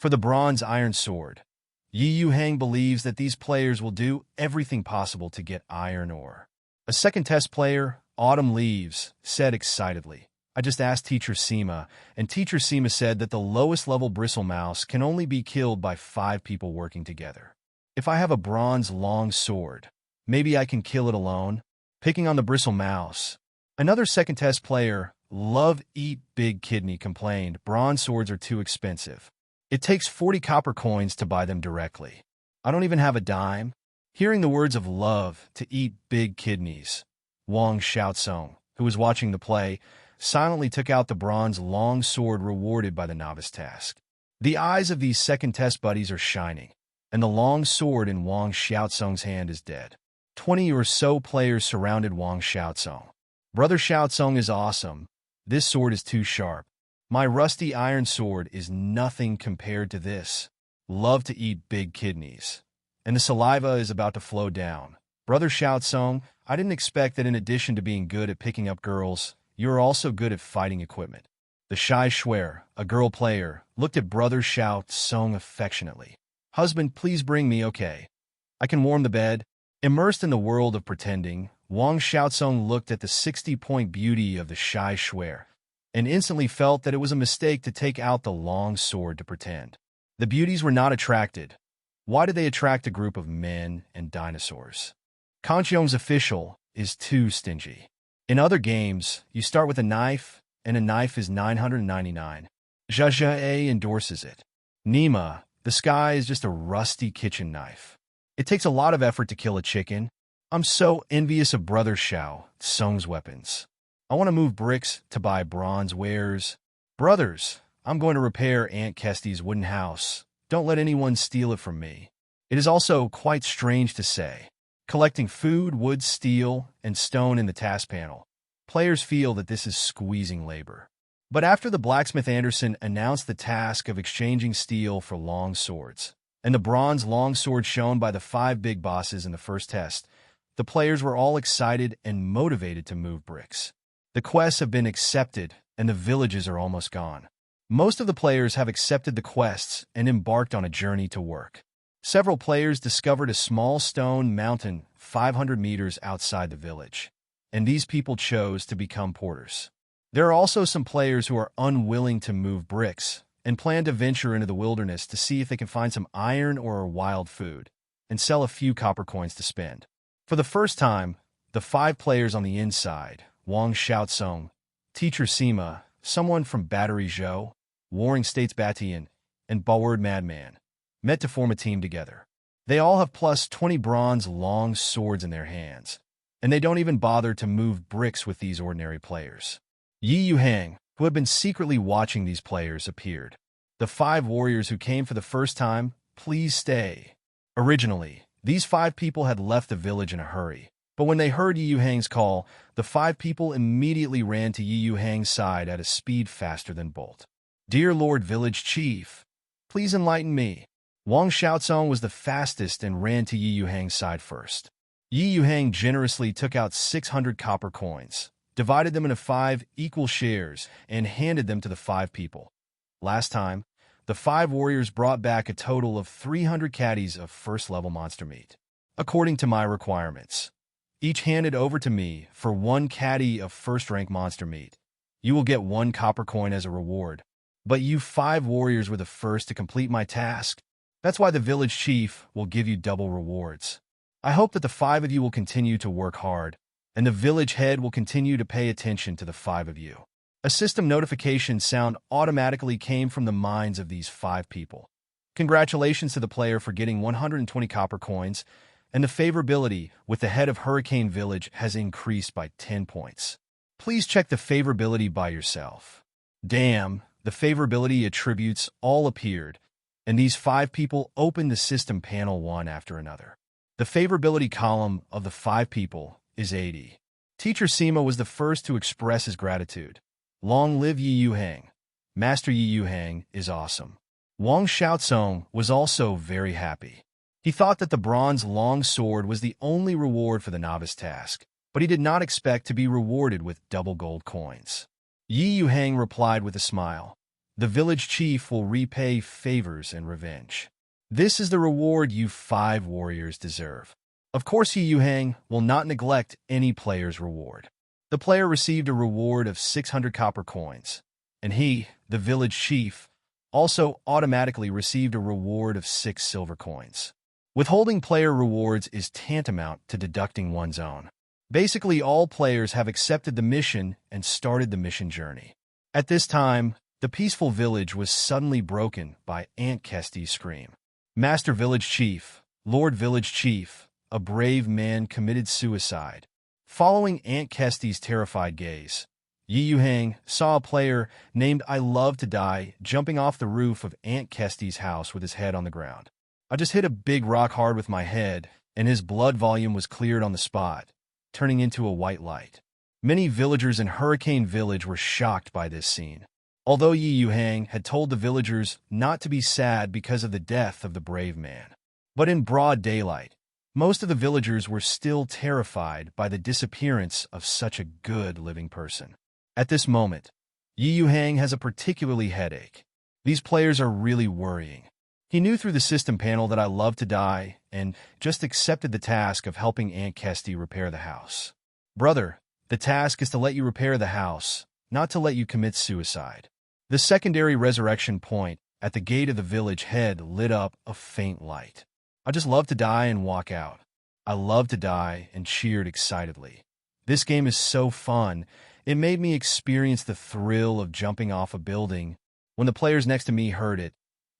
For the bronze iron sword, Yuhang believes that these players will do everything possible to get iron ore. A second test player, Autumn Leaves, said excitedly, I just asked Teacher Sima, and Teacher Sima said that the lowest level bristle mouse can only be killed by 5 people working together. If I have a bronze long sword, maybe I can kill it alone, picking on the bristle mouse. Another second test player, Love Eat Big Kidney, complained bronze swords are too expensive. It takes 40 copper coins to buy them directly. I don't even have a dime. Hearing the words of Love to Eat Big Kidneys, Wang Xiaotsong, who was watching the play, silently took out the bronze long sword rewarded by the novice task. The eyes of these second test buddies are shining, and the long sword in Wang Xiaotsong's hand is dead. 20 or so players surrounded Wang Xiaotsong. Brother Xiaotsong is awesome. This sword is too sharp. My rusty iron sword is nothing compared to this. Love to eat big kidneys. And the saliva is about to flow down. Brother Xiaotsong, I didn't expect that in addition to being good at picking up girls, you are also good at fighting equipment. The shy Schwer, a girl player, looked at Brother Xiaotsong affectionately. Husband, please bring me, okay? I can warm the bed. Immersed in the world of pretending, Wang Xiaozong looked at the 60-point beauty of the shy Shuer and instantly felt that it was a mistake to take out the long sword to pretend. The beauties were not attracted. Why did they attract a group of men and dinosaurs? Kanxiong's official is too stingy. In other games, you start with a knife, and a knife is 999. Zhe endorses it. Nima, the sky is just a rusty kitchen knife. It takes a lot of effort to kill a chicken. I'm so envious of Brother Xiao Song's weapons. I want to move bricks to buy bronze wares. Brothers, I'm going to repair Aunt Kestie's wooden house. Don't let anyone steal it from me. It is also quite strange to say. Collecting food, wood, steel, and stone in the task panel. Players feel that this is squeezing labor. But after the blacksmith Anderson announced the task of exchanging steel for long swords, and the bronze long sword shown by the 5 big bosses in the first test, the players were all excited and motivated to move bricks. The quests have been accepted, and the villages are almost gone. Most of the players have accepted the quests and embarked on a journey to work. Several players discovered a small stone mountain 500 meters outside the village, and these people chose to become porters. There are also some players who are unwilling to move bricks and plan to venture into the wilderness to see if they can find some iron or wild food and sell a few copper coins to spend. For the first time, the 5 players on the inside, Wang Xiaozong, Teacher Sima, someone from Battery Zhou, Warring States Batian, and Ballward Madman, met to form a team together. They all have plus 20 bronze long swords in their hands, and they don't even bother to move bricks with these ordinary players. Yuhang, who had been secretly watching these players, appeared. The 5 warriors who came for the first time, please stay. Originally, these 5 people had left the village in a hurry, but when they heard Yuhang's call, the 5 people immediately ran to Yuhang's side at a speed faster than Bolt. Dear Lord Village Chief, please enlighten me. Wang Xiaozong was the fastest and ran to Yuhang's side first. Yuhang generously took out 600 copper coins, divided them into 5 equal shares, and handed them to the 5 people. Last time, the 5 warriors brought back a total of 300 caddies of first-level monster meat, according to my requirements. Each handed over to me for 1 caddy of first-rank monster meat. You will get 1 copper coin as a reward. But you 5 warriors were the first to complete my task. That's why the village chief will give you double rewards. I hope that the 5 of you will continue to work hard, and the village head will continue to pay attention to the 5 of you. A system notification sound automatically came from the minds of these 5 people. Congratulations to the player for getting 120 copper coins, and the favorability with the head of Hurricane Village has increased by 10 points. Please check the favorability by yourself. Damn, the favorability attributes all appeared, and these 5 people opened the system panel one after another. The favorability column of the 5 people is 80. Teacher Sima was the first to express his gratitude. Long live Yuhang. Master Yuhang is awesome. Wang Xiaozong was also very happy. He thought that the bronze long sword was the only reward for the novice task, but he did not expect to be rewarded with double gold coins. Yuhang replied with a smile. The village chief will repay favors and revenge. This is the reward you 5 warriors deserve. Of course, Yuhang will not neglect any player's reward. The player received a reward of 600 copper coins, and he, the village chief, also automatically received a reward of 6 silver coins. Withholding player rewards is tantamount to deducting one's own. Basically, all players have accepted the mission and started the mission journey. At this time, the peaceful village was suddenly broken by Aunt Kestie's scream. Master Village Chief, Lord Village Chief, a brave man committed suicide. Following Aunt Kestie's terrified gaze, Yuhang saw a player named I Love to Die jumping off the roof of Aunt Kestie's house with his head on the ground. I just hit a big rock hard with my head, and his blood volume was cleared on the spot, turning into a white light. Many villagers in Hurricane Village were shocked by this scene. Although Yuhang had told the villagers not to be sad because of the death of the brave man. But in broad daylight, most of the villagers were still terrified by the disappearance of such a good living person. At this moment, Yuhang has a particularly headache. These players are really worrying. He knew through the system panel that I loved to die and just accepted the task of helping Aunt Kesty repair the house. Brother, the task is to let you repair the house, not to let you commit suicide. The secondary resurrection point at the gate of the village head lit up a faint light. I just love to die and walk out. I love to die and cheered excitedly. This game is so fun. It made me experience the thrill of jumping off a building. When the players next to me heard it,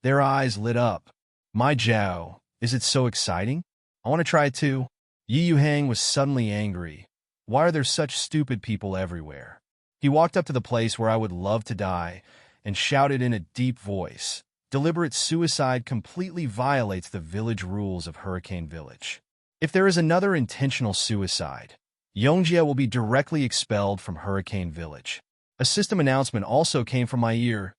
their eyes lit up. My Jow, is it so exciting? I want to try it too. Yuhang was suddenly angry. Why are there such stupid people everywhere? He walked up to the place where I would love to die and shouted in a deep voice, "Deliberate suicide completely violates the village rules of Hurricane Village. If there is another intentional suicide, Yongjia will be directly expelled from Hurricane Village." A system announcement also came from my ear.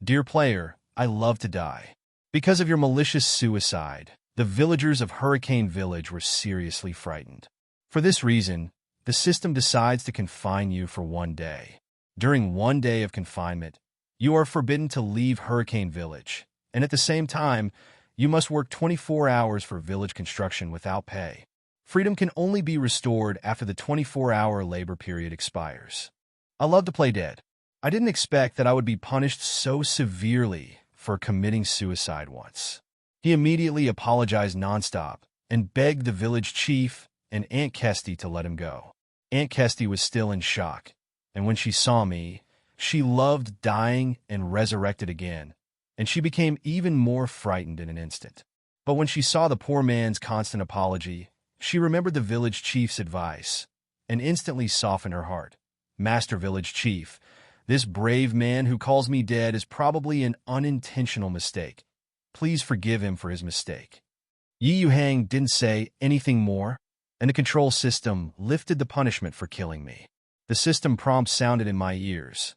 "Dear player, I love to die. Because of your malicious suicide, the villagers of Hurricane Village were seriously frightened. For this reason, the system decides to confine you for 1 day. During 1 day of confinement, you are forbidden to leave Hurricane Village, and at the same time, you must work 24 hours for village construction without pay. Freedom can only be restored after the 24-hour labor period expires." I love to play dead. I didn't expect that I would be punished so severely for committing suicide once. He immediately apologized nonstop and begged the village chief and Aunt Kesty to let him go. Aunt Kesty was still in shock, and when she saw me, she loved dying and resurrected again, and she became even more frightened in an instant. But when she saw the poor man's constant apology, she remembered the village chief's advice and instantly softened her heart. "Master Village Chief, this brave man who calls me dead is probably an unintentional mistake. Please forgive him for his mistake." Yuhang didn't say anything more, and the control system lifted the punishment for killing me. The system prompt sounded in my ears.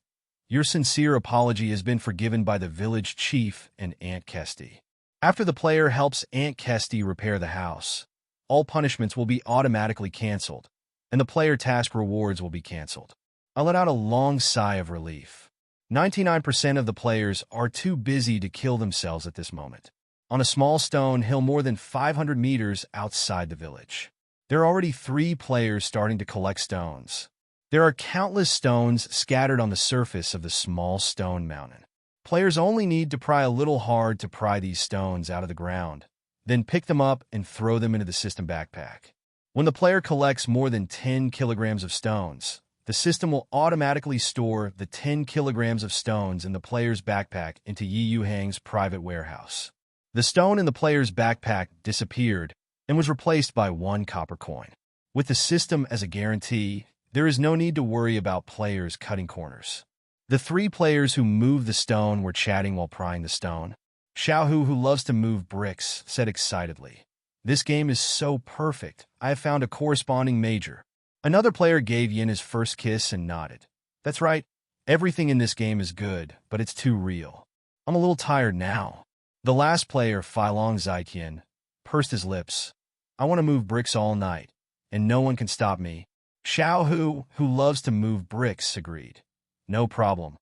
"Your sincere apology has been forgiven by the village chief and Aunt Kesty." After the player helps Aunt Kesty repair the house, all punishments will be automatically canceled, and the player task rewards will be canceled. I let out a long sigh of relief. 99% of the players are too busy to kill themselves at this moment. On a small stone hill more than 500 meters outside the village, there are already 3 players starting to collect stones. There are countless stones scattered on the surface of the small stone mountain. Players only need to pry a little hard to pry these stones out of the ground, then pick them up and throw them into the system backpack. When the player collects more than 10 kilograms of stones, the system will automatically store the 10 kilograms of stones in the player's backpack into Yuhang's private warehouse. The stone in the player's backpack disappeared and was replaced by 1 copper coin. With the system as a guarantee, there is no need to worry about players cutting corners. The 3 players who moved the stone were chatting while prying the stone. Xiaohu, who loves to move bricks, said excitedly, "This game is so perfect. I have found a corresponding major." Another player gave Yin his first kiss and nodded. "That's right. Everything in this game is good, but it's too real. I'm a little tired now." The last player, Filong Zaiqian, pursed his lips. "I want to move bricks all night, and no one can stop me." Xiaohu, who loves to move bricks, agreed. "No problem.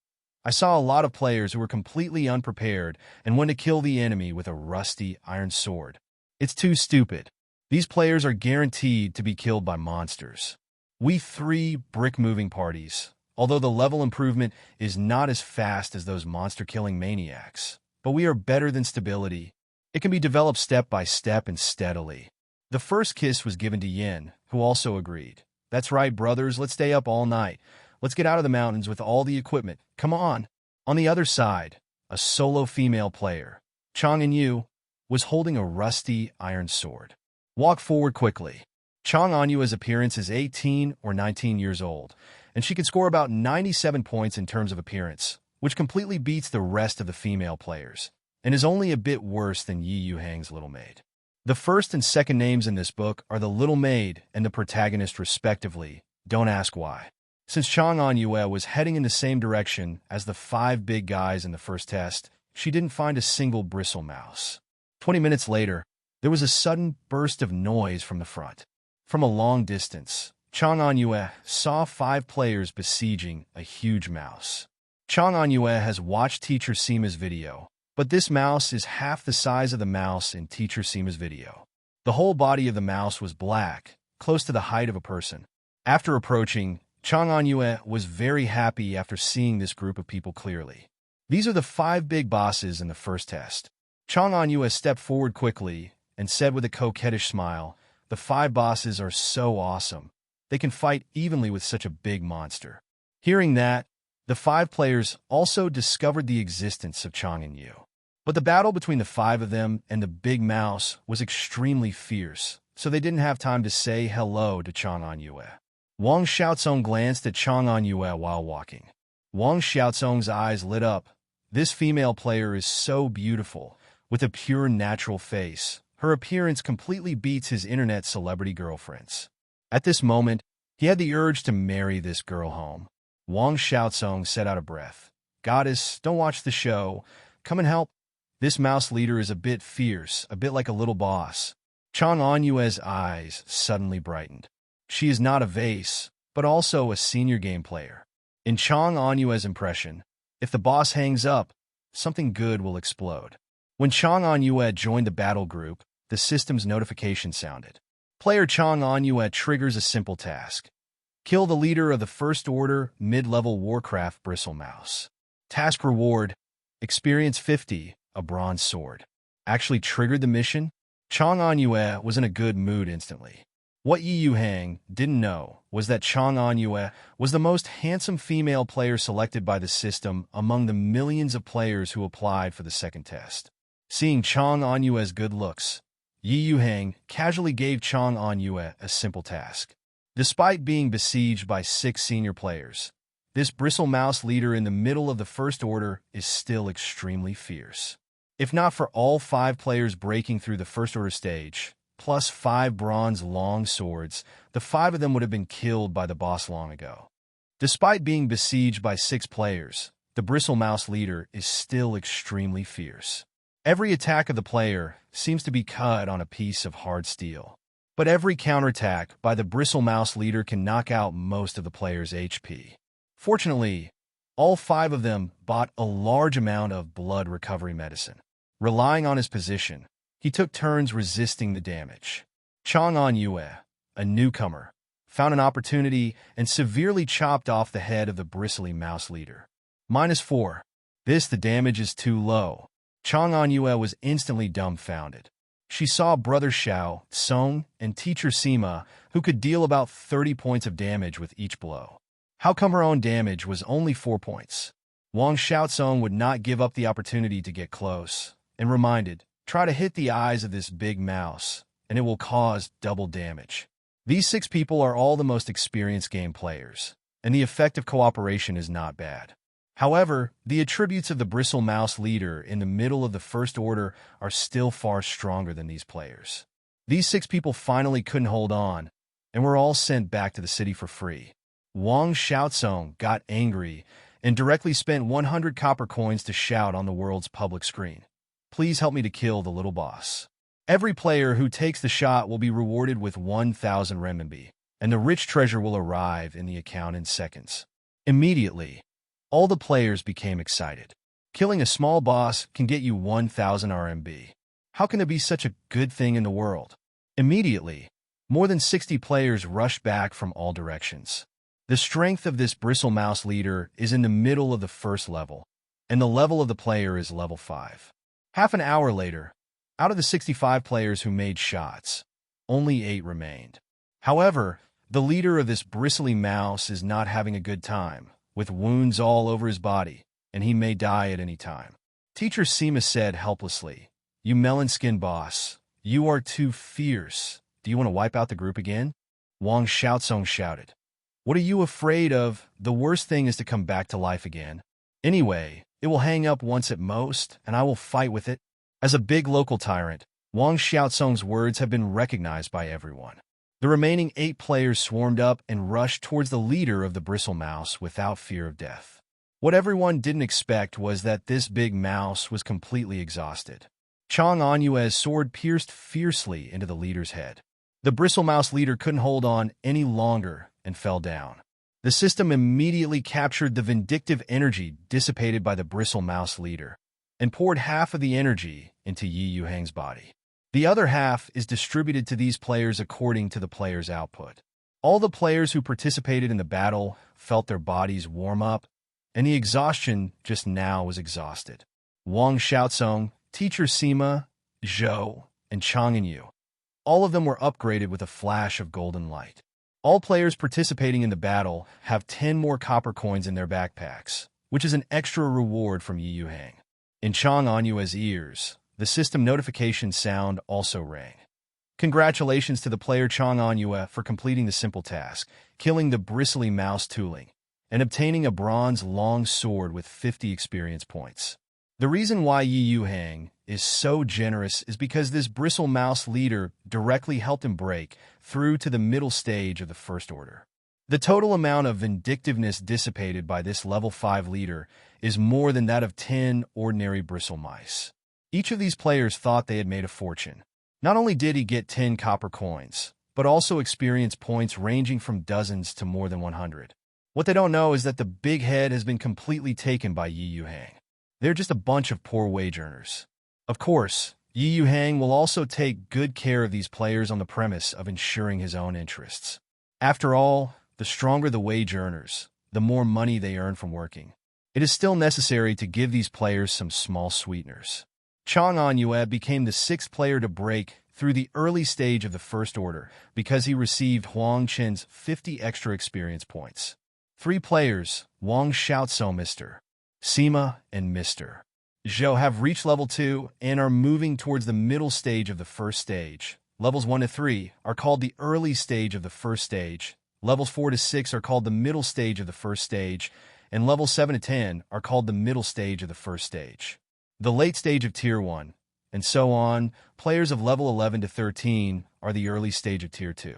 I saw a lot of players who were completely unprepared and went to kill the enemy with a rusty iron sword. It's too stupid. These players are guaranteed to be killed by monsters. We 3 brick-moving parties, although the level improvement is not as fast as those monster-killing maniacs, but we are better than stability. It can be developed step by step and steadily." The first kiss was given to Yin, who also agreed. "That's right, brothers, let's stay up all night. Let's get out of the mountains with all the equipment. Come on." On the other side, a solo female player, Chang and Yu, was holding a rusty iron sword. "Walk forward quickly." Chang Anyua's appearance is 18 or 19 years old, and she can score about 97 points in terms of appearance, which completely beats the rest of the female players, and is only a bit worse than Yuhang's little maid. The first and second names in this book are the little maid and the protagonist respectively. Don't ask why. Since Chang Anyua was heading in the same direction as the 5 big guys in the first test, she didn't find a single bristle mouse. 20 minutes later, there was a sudden burst of noise from the front. From a long distance, Chang Anyue saw 5 players besieging a huge mouse. Chang Anyue has watched teacher Sima's video But this mouse is half the size of the mouse in Teacher Seema's video. The whole body of the mouse was black, close to the height of a person. After approaching, Chang Anyue was very happy after seeing this group of people clearly. These are the 5 big bosses in the first test. Chang Anyue stepped forward quickly and said with a coquettish smile, "The 5 bosses are so awesome. They can fight evenly with such a big monster." Hearing that, the 5 players also discovered the existence of Chang and Yu. But the battle between the 5 of them and the big mouse was extremely fierce, so they didn't have time to say hello to Chang Anyue. Wang Xiaozong glanced at Chang Anyue while walking. Wang Xiaozong's eyes lit up. This female player is so beautiful, with a pure natural face. Her appearance completely beats his internet celebrity girlfriends. At this moment, he had the urge to marry this girl home. Wang Xiaozong said out of breath, "Goddess, don't watch the show. Come and help." This mouse leader is a bit fierce, a bit like a little boss. Chang Anyue's eyes suddenly brightened. She is not a vase, but also a senior game player. In Chang Anyue's impression, if the boss hangs up, something good will explode. When Chang Anyue joined the battle group, the system's notification sounded. Player Chang Anyue triggers a simple task. Kill the leader of the First Order mid-level Warcraft Bristle Mouse. Task reward, experience 50, a bronze sword. Actually triggered the mission? Chang Anyue was in a good mood instantly. What Yuhang didn't know was that Chang Anyue was the most handsome female player selected by the system among the millions of players who applied for the second test. Seeing Chang Anyue's good looks, Yuhang casually gave Chang Anyue a simple task. Despite being besieged by 6 senior players, this bristle mouse leader in the middle of the First Order is still extremely fierce. If not for all 5 players breaking through the First Order stage, plus 5 bronze long swords, the 5 of them would have been killed by the boss long ago. Despite being besieged by 6 players, the bristle mouse leader is still extremely fierce. Every attack of the player seems to be cut on a piece of hard steel. But every counterattack by the bristle mouse leader can knock out most of the player's HP. Fortunately, all 5 of them bought a large amount of blood recovery medicine. Relying on his position, he took turns resisting the damage. Chang Anyue, a newcomer, found an opportunity and severely chopped off the head of the bristly mouse leader. -4. The damage is too low. Chang Anyue was instantly dumbfounded. She saw Brother Xiao, Song, and Teacher Seema, who could deal about 30 points of damage with each blow. How come her own damage was only 4 points? Wang Xiaozong would not give up the opportunity to get close, and reminded, "Try to hit the eyes of this big mouse, and it will cause double damage." These 6 people are all the most experienced game players, and the effect of cooperation is not bad. However, the attributes of the bristle mouse leader in the middle of the First Order are still far stronger than these players. These 6 people finally couldn't hold on, and were all sent back to the city for free. Wang Xiaozong got angry and directly spent 100 copper coins to shout on the world's public screen, "Please help me to kill the little boss." Every player who takes the shot will be rewarded with 1,000 renminbi, and the rich treasure will arrive in the account in seconds. Immediately, all the players became excited. Killing a small boss can get you 1,000 RMB. How can it be such a good thing in the world? Immediately, more than 60 players rushed back from all directions. The strength of this bristle mouse leader is in the middle of the first level, and the level of the player is level 5. Half an hour later, out of the 65 players who made shots, only 8 remained. However, the leader of this bristly mouse is not having a good time, with wounds all over his body, and he may die at any time. Teacher Seema said helplessly, "You melon-skin boss, you are too fierce. Do you want to wipe out the group again?" Wang Xiaozong shouted, "What are you afraid of? The worst thing is to come back to life again. Anyway, it will hang up once at most, and I will fight with it." As a big local tyrant, Wang Xiaozong's words have been recognized by everyone. The remaining 8 players swarmed up and rushed towards the leader of the bristle mouse without fear of death. What everyone didn't expect was that this big mouse was completely exhausted. Chang Anyue's sword pierced fiercely into the leader's head. The bristle mouse leader couldn't hold on any longer and fell down. The system immediately captured the vindictive energy dissipated by the bristle mouse leader, and poured half of the energy into Yuhang's body. The other half is distributed to these players according to the player's output. All the players who participated in the battle felt their bodies warm up, and the exhaustion just now was exhausted. Wang Xiaozong, Teacher Sima, Zhou, and Chang and Yu. All of them were upgraded with a flash of golden light. All players participating in the battle have 10 more copper coins in their backpacks, which is an extra reward from Yuhang. In Chang Anyue's ears, the system notification sound also rang. Congratulations to the player Chang Anyue for completing the simple task, killing the bristly mouse tooling, and obtaining a bronze long sword with 50 experience points. The reason why Yuhang is so generous is because this bristle mouse leader directly helped him break through to the middle stage of the First Order. The total amount of vindictiveness dissipated by this level 5 leader is more than that of 10 ordinary bristle mice. Each of these players thought they had made a fortune. Not only did he get 10 copper coins, but also experience points ranging from dozens to more than 100. What they don't know is that the big head has been completely taken by Yuhang. They're just a bunch of poor wage earners. Of course, Yuhang will also take good care of these players on the premise of ensuring his own interests. After all, the stronger the wage earners, the more money they earn from working. It is still necessary to give these players some small sweeteners. Chang Anyue became the 6th player to break through the early stage of the First Order because he received Huang Chen's 50 extra experience points. 3 players, Wang Xiaozong, Mr. Sima, and Mr. Zhou, have reached level 2 and are moving towards the middle stage of the first stage. Levels 1 to 3 are called the early stage of the first stage. Levels 4 to 6 are called the middle stage of the first stage, and levels 7 to 10 are called the middle stage of the first stage. The late stage of Tier 1, and so on, players of level 11 to 13 are the early stage of Tier 2.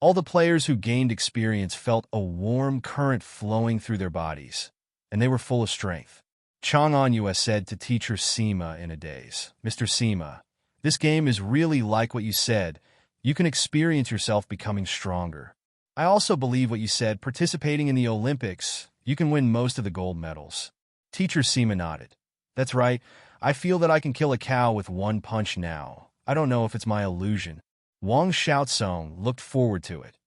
All the players who gained experience felt a warm current flowing through their bodies, and they were full of strength. Chang Anyue said to Teacher Sima in a daze, "Mr. Sima, this game is really like what you said. You can experience yourself becoming stronger. I also believe what you said, participating in the Olympics, you can win most of the gold medals." Teacher Sima nodded. "That's right. I feel that I can kill a cow with one punch now. I don't know if it's my illusion." Wang Xiaozong looked forward to it.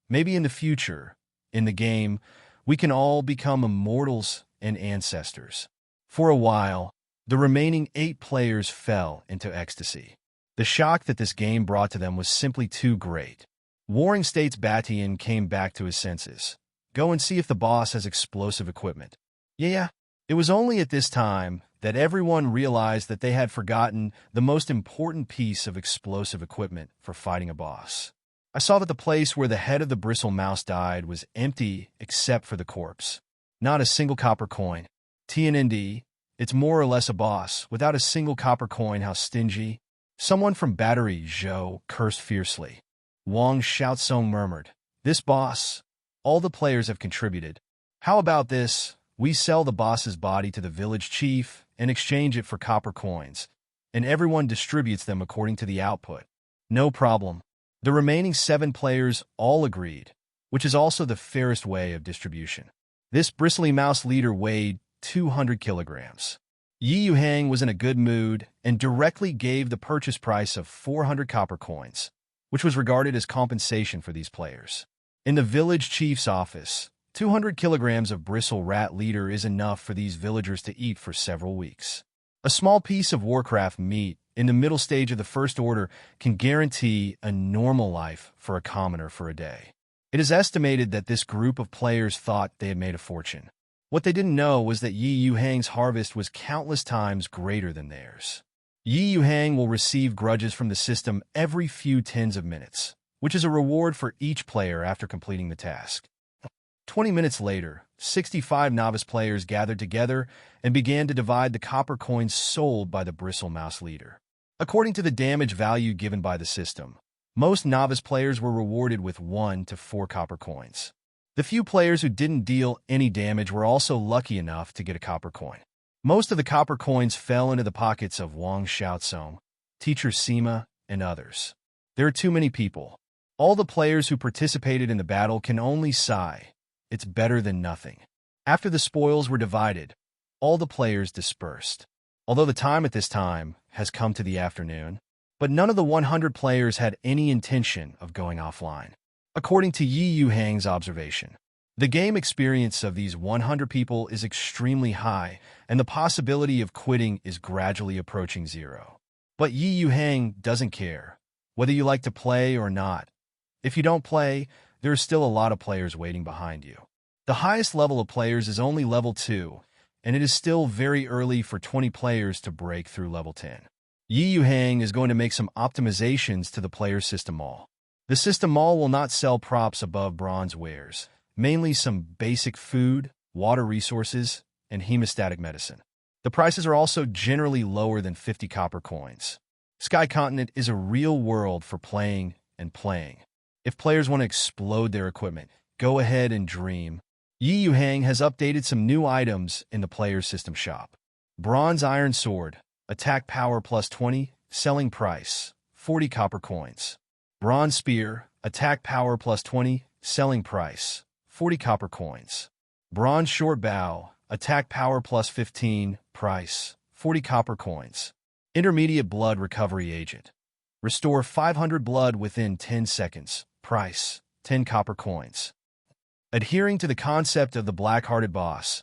Maybe in the future, in the game, we can all become immortals and ancestors. For a while, the remaining 8 players fell into ecstasy. The shock that this game brought to them was simply too great. Warring States Batian came back to his senses. "Go and see if the boss has explosive equipment." Yeah. It was only at this time that everyone realized that they had forgotten the most important piece of explosive equipment for fighting a boss. I saw that the place where the head of the bristle mouse died was empty except for the corpse. Not a single copper coin. TNND, it's more or less a boss. Without a single copper coin, how stingy. Someone from Battery Zhou cursed fiercely. Wang Xiaozong murmured, "This boss, all the players have contributed. How about this? We sell the boss's body to the village chief and exchange it for copper coins, and everyone distributes them according to the output." "No problem." The remaining 7 players all agreed, which is also the fairest way of distribution. This bristly mouse leader weighed 200 kilograms. Yuhang was in a good mood and directly gave the purchase price of 400 copper coins, which was regarded as compensation for these players. In the village chief's office, 200 kilograms of bristle rat leader is enough for these villagers to eat for several weeks. A small piece of Warcraft meat in the middle stage of the First Order can guarantee a normal life for a commoner for a day. It is estimated that this group of players thought they had made a fortune. What they didn't know was that Yuhang's harvest was countless times greater than theirs. Yuhang will receive grudges from the system every few tens of minutes, which is a reward for each player after completing the task. 20 minutes later, 65 novice players gathered together and began to divide the copper coins sold by the bristle mouse leader. According to the damage value given by the system, most novice players were rewarded with 1 to 4 copper coins. The few players who didn't deal any damage were also lucky enough to get a copper coin. Most of the copper coins fell into the pockets of Wang Xiaozong, Teacher Sima, and others. There are too many people. All the players who participated in the battle can only sigh. It's better than nothing. After the spoils were divided, all the players dispersed. although the time at this time has come to the afternoon, but none of the 100 players had any intention of going offline. According to Yuhang's observation, the game experience of these 100 people is extremely high, and the possibility of quitting is gradually approaching zero. But Yuhang doesn't care, whether you like to play or not. If you don't play, there are still a lot of players waiting behind you. The highest level of players is only level 2, and it is still very early for 20 players to break through level 10. Yuhang is going to make some optimizations to the player system mall. The system mall will not sell props above bronze wares, mainly some basic food, water resources, and hemostatic medicine. The prices are also generally lower than 50 copper coins. Sky Continent is a real world for playing and playing. If players want to explode their equipment, go ahead and dream. Yuhang has updated some new items in the player's system shop. Bronze Iron Sword, attack power plus 20, selling price, 40 copper coins. Bronze Spear, attack power plus 20, selling price, 40 copper coins. Bronze Short Bow, attack power plus 15, price, 40 copper coins. Intermediate Blood Recovery Agent. Restore 500 blood within 10 seconds, price, 10 copper coins. Adhering to the concept of the Black-Hearted Boss,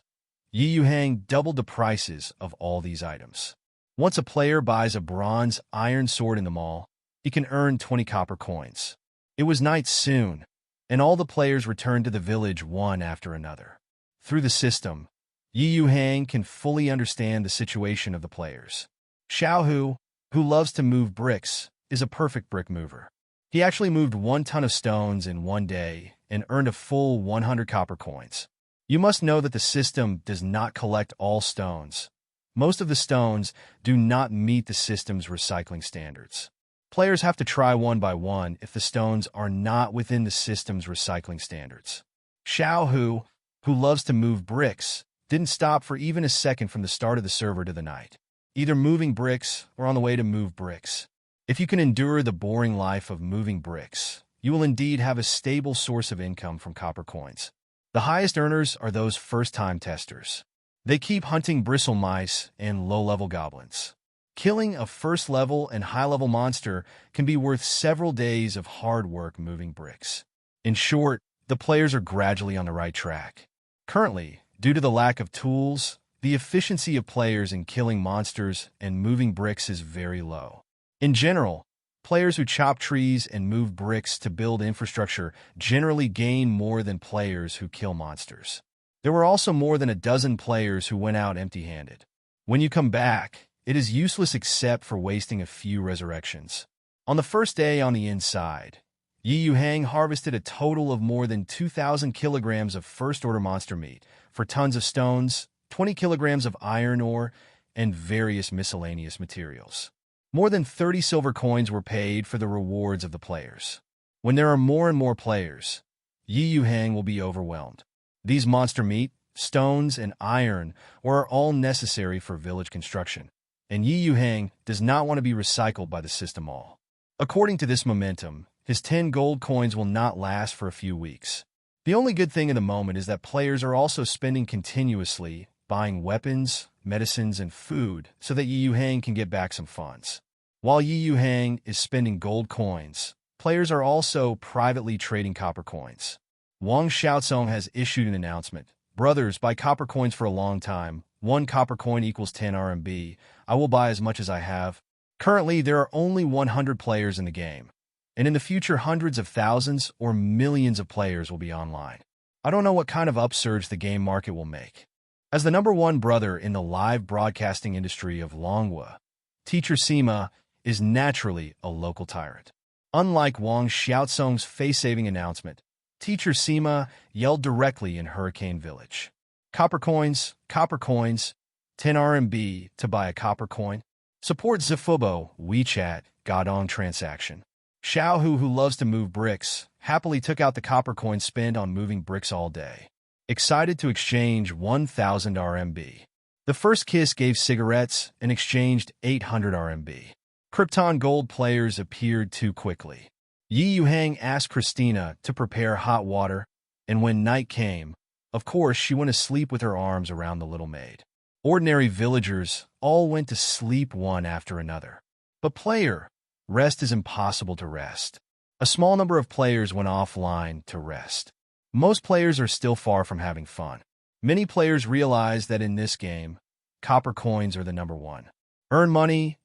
Yuhang doubled the prices of all these items. Once a player buys a Bronze Iron Sword in the mall, he can earn 20 copper coins. It was night soon, and all the players returned to the village one after another. Through the system, Yuhang can fully understand the situation of the players. Xiaohu, who loves to move bricks, is a perfect brick mover. He actually moved 1 ton of stones in one day and earned a full 100 copper coins. You must know that the system does not collect all stones. Most of the stones do not meet the system's recycling standards. Players have to try one by one if the stones are not within the system's recycling standards. Xiaohu, who loves to move bricks, didn't stop for even a second from the start of the server to the night, either moving bricks or on the way to move bricks. If you can endure the boring life of moving bricks, you will indeed have a stable source of income from copper coins. The highest earners are those first-time testers. They keep hunting bristle mice and low-level goblins. Killing a first-level and high-level monster can be worth several days of hard work moving bricks. In short, the players are gradually on the right track. Currently, due to the lack of tools, the efficiency of players in killing monsters and moving bricks is very low. In general, players who chop trees and move bricks to build infrastructure generally gain more than players who kill monsters. There were also more than a dozen players who went out empty-handed. When you come back, it is useless except for wasting a few resurrections. On the first day on the inside, Yuhang harvested a total of more than 2,000 kilograms of first-order monster meat, for tons of stones, 20 kilograms of iron ore, and various miscellaneous materials. More than 30 silver coins were paid for the rewards of the players. When there are more and more players, Yuhang will be overwhelmed. These monster meat, stones, and iron are all necessary for village construction, and Yuhang does not want to be recycled by the system all. According to this momentum, his 10 gold coins will not last for a few weeks. The only good thing in the moment is that players are also spending continuously, buying weapons, medicines, and food so that Yuhang can get back some funds. While Yuhang is spending gold coins, players are also privately trading copper coins. Wang Xiaozong has issued an announcement. Brothers, buy copper coins for a long time. 1 copper coin equals 10 RMB. I will buy as much as I have. Currently, there are only 100 players in the game, and in the future hundreds of thousands or millions of players will be online. I don't know what kind of upsurge the game market will make. As the #1 brother in the live broadcasting industry of Longhua, Teacher Sima is naturally a local tyrant. Unlike Wang Xiaozong's face-saving announcement, Teacher Sima yelled directly in Hurricane Village. Copper coins, 10 RMB to buy a copper coin. Support Zifubo, WeChat, Godong transaction. Xiaohu, who loves to move bricks, happily took out the copper coin spent on moving bricks all day. Excited to exchange 1,000 RMB. The first kiss gave cigarettes and exchanged 800 RMB. Krypton Gold players appeared too quickly. Yuhang asked Christina to prepare hot water, and when night came, of course she went to sleep with her arms around the little maid. Ordinary villagers all went to sleep one after another. But player, rest is impossible to rest. A small number of players went offline to rest. Most players are still far from having fun. Many players realize that in this game, copper coins are the number one. Earn money,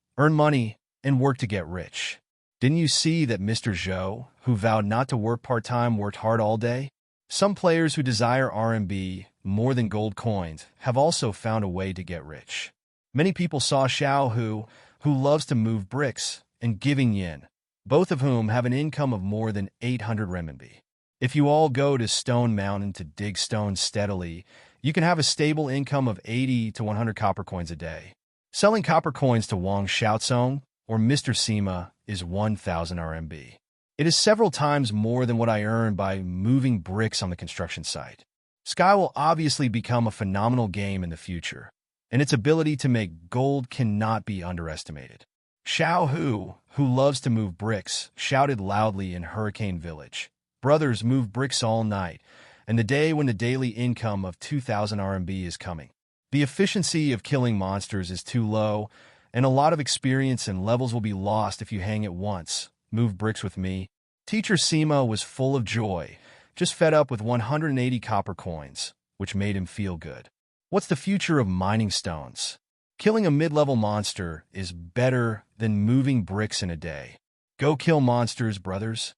and work to get rich. Didn't you see that Mr. Zhou, who vowed not to work part-time, worked hard all day? Some players who desire RMB more than gold coins have also found a way to get rich. Many people saw Xiao who loves to move bricks, and Giving Yin, both of whom have an income of more than 800 renminbi. If you all go to Stone Mountain to dig stones steadily, you can have a stable income of 80 to 100 copper coins a day. Selling copper coins to Wang Xiaozong or Mr. Sima is 1,000 RMB. It is several times more than what I earn by moving bricks on the construction site. Sky will obviously become a phenomenal game in the future, and its ability to make gold cannot be underestimated. Xiao who loves to move bricks, shouted loudly in Hurricane Village. Brothers move bricks all night, and the day when the daily income of 2,000 RMB is coming. The efficiency of killing monsters is too low, and a lot of experience and levels will be lost if you hang it once. Move bricks with me. Teacher Sima was full of joy, just fed up with 180 copper coins, which made him feel good. What's the future of mining stones? Killing a mid-level monster is better than moving bricks in a day. Go kill monsters, brothers.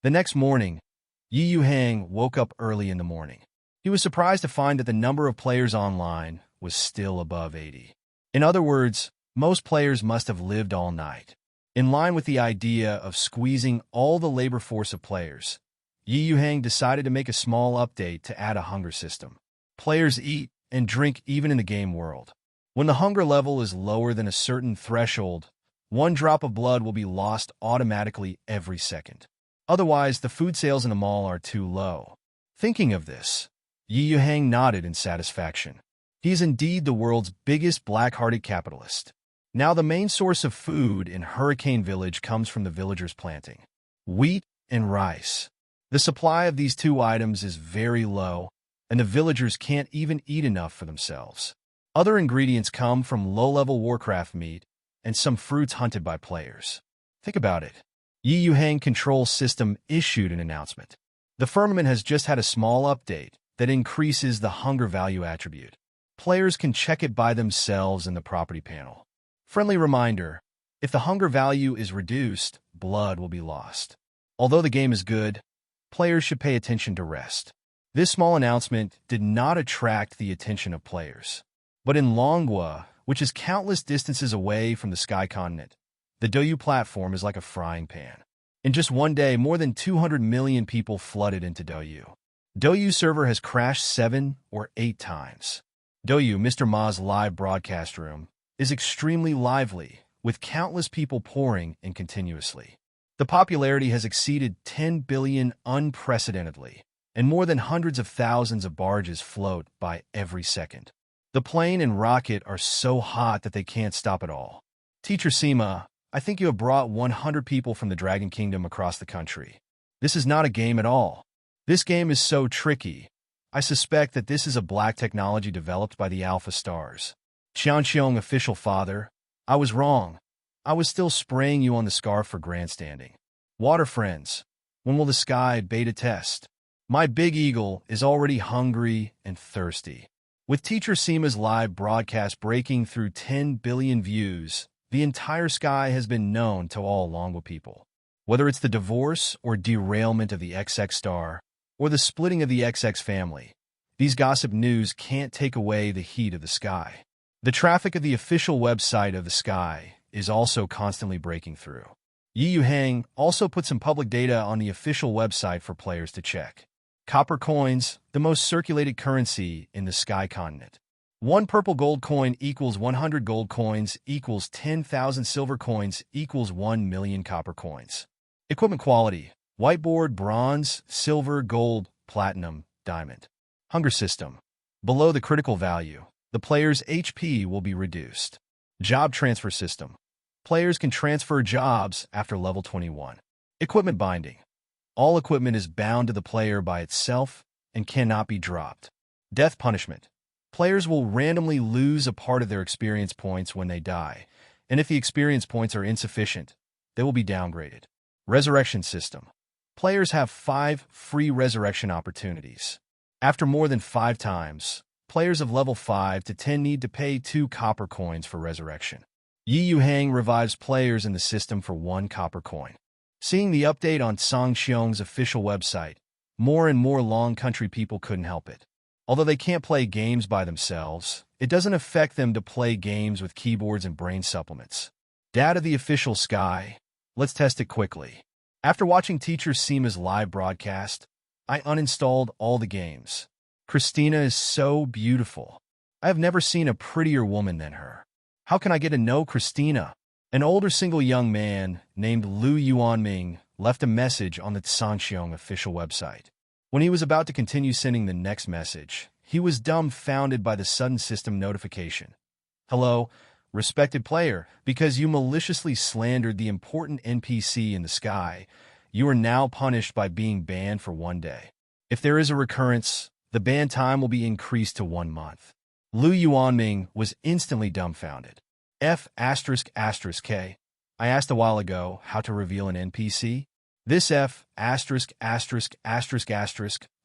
The next morning, Yuhang woke up early in the morning. He was surprised to find that the number of players online was still above 80. In other words, most players must have lived all night. In line with the idea of squeezing all the labor force of players, Yuhang decided to make a small update to add a hunger system. Players eat and drink even in the game world. When the hunger level is lower than a certain threshold, 1 drop of blood will be lost automatically every second. Otherwise, the food sales in the mall are too low. Thinking of this, Yuhang nodded in satisfaction. He is indeed the world's biggest black-hearted capitalist. Now the main source of food in Hurricane Village comes from the villagers planting wheat and rice. The supply of these two items is very low, and the villagers can't even eat enough for themselves. Other ingredients come from low-level Warcraft meat and some fruits hunted by players. Think about it. Yuhang Control System issued an announcement. The firmament has just had a small update that increases the hunger value attribute. Players can check it by themselves in the property panel. Friendly reminder, if the hunger value is reduced, blood will be lost. Although the game is good, players should pay attention to rest. This small announcement did not attract the attention of players. But in Longwa, which is countless distances away from the Sky Continent, the Douyu platform is like a frying pan. In just one day, more than 200 million people flooded into Douyu. Douyu server has crashed 7 or 8 times. Douyu, Mr. Ma's live broadcast room, is extremely lively, with countless people pouring in continuously. The popularity has exceeded 10 billion unprecedentedly, and more than hundreds of thousands of barges float by every second. The plane and rocket are so hot that they can't stop at all. Teacher Sima, I think you have brought 100 people from the Dragon Kingdom across the country. This is not a game at all. This game is so tricky. I suspect that this is a black technology developed by the Alpha Stars. Xianxiong official father, I was wrong. I was still spraying you on the scarf for grandstanding. Water friends, when will the Sky beta test? My big eagle is already hungry and thirsty. With Teacher Sima's live broadcast breaking through 10 billion views, the entire Sky has been known to all Longwa people. Whether it's the divorce or derailment of the XX star, or the splitting of the XX family, these gossip news can't take away the heat of the Sky. The traffic of the official website of the Sky is also constantly breaking through. Yuhang also put some public data on the official website for players to check. Copper coins, the most circulated currency in the Sky Continent. 1 purple gold coin equals 100 gold coins equals 10,000 silver coins equals 1 million copper coins. Equipment quality: whiteboard, bronze, silver, gold, platinum, diamond. Hunger system: below the critical value, the player's HP will be reduced. Job transfer system: players can transfer jobs after level 21. Equipment binding: all equipment is bound to the player by itself and cannot be dropped. Death punishment: Players will randomly lose a part of their experience points when they die, and if the experience points are insufficient, they will be downgraded. Resurrection system. Players have 5 free resurrection opportunities. After more than 5 times, players of level 5 to 10 need to pay 2 copper coins for resurrection. Yuhang revives players in the system for 1 copper coin. Seeing the update on Songxiong's official website, more and more Long Country people couldn't help it. Although they can't play games by themselves, it doesn't affect them to play games with keyboards and brain supplements. Data the official Sky. Let's test it quickly. After watching Teacher Seema's live broadcast, I uninstalled all the games. Christina is so beautiful. I have never seen a prettier woman than her. How can I get to know Christina? An older single young man named Lu Yuanming left a message on the Songxiong official website. When he was about to continue sending the next message, he was dumbfounded by the sudden system notification. Hello, respected player, because you maliciously slandered the important NPC in the sky, you are now punished by being banned for 1 day. If there is a recurrence, the ban time will be increased to 1 month. Lu Yuanming was instantly dumbfounded. F***K. I asked a while ago how to reveal an NPC. This F*****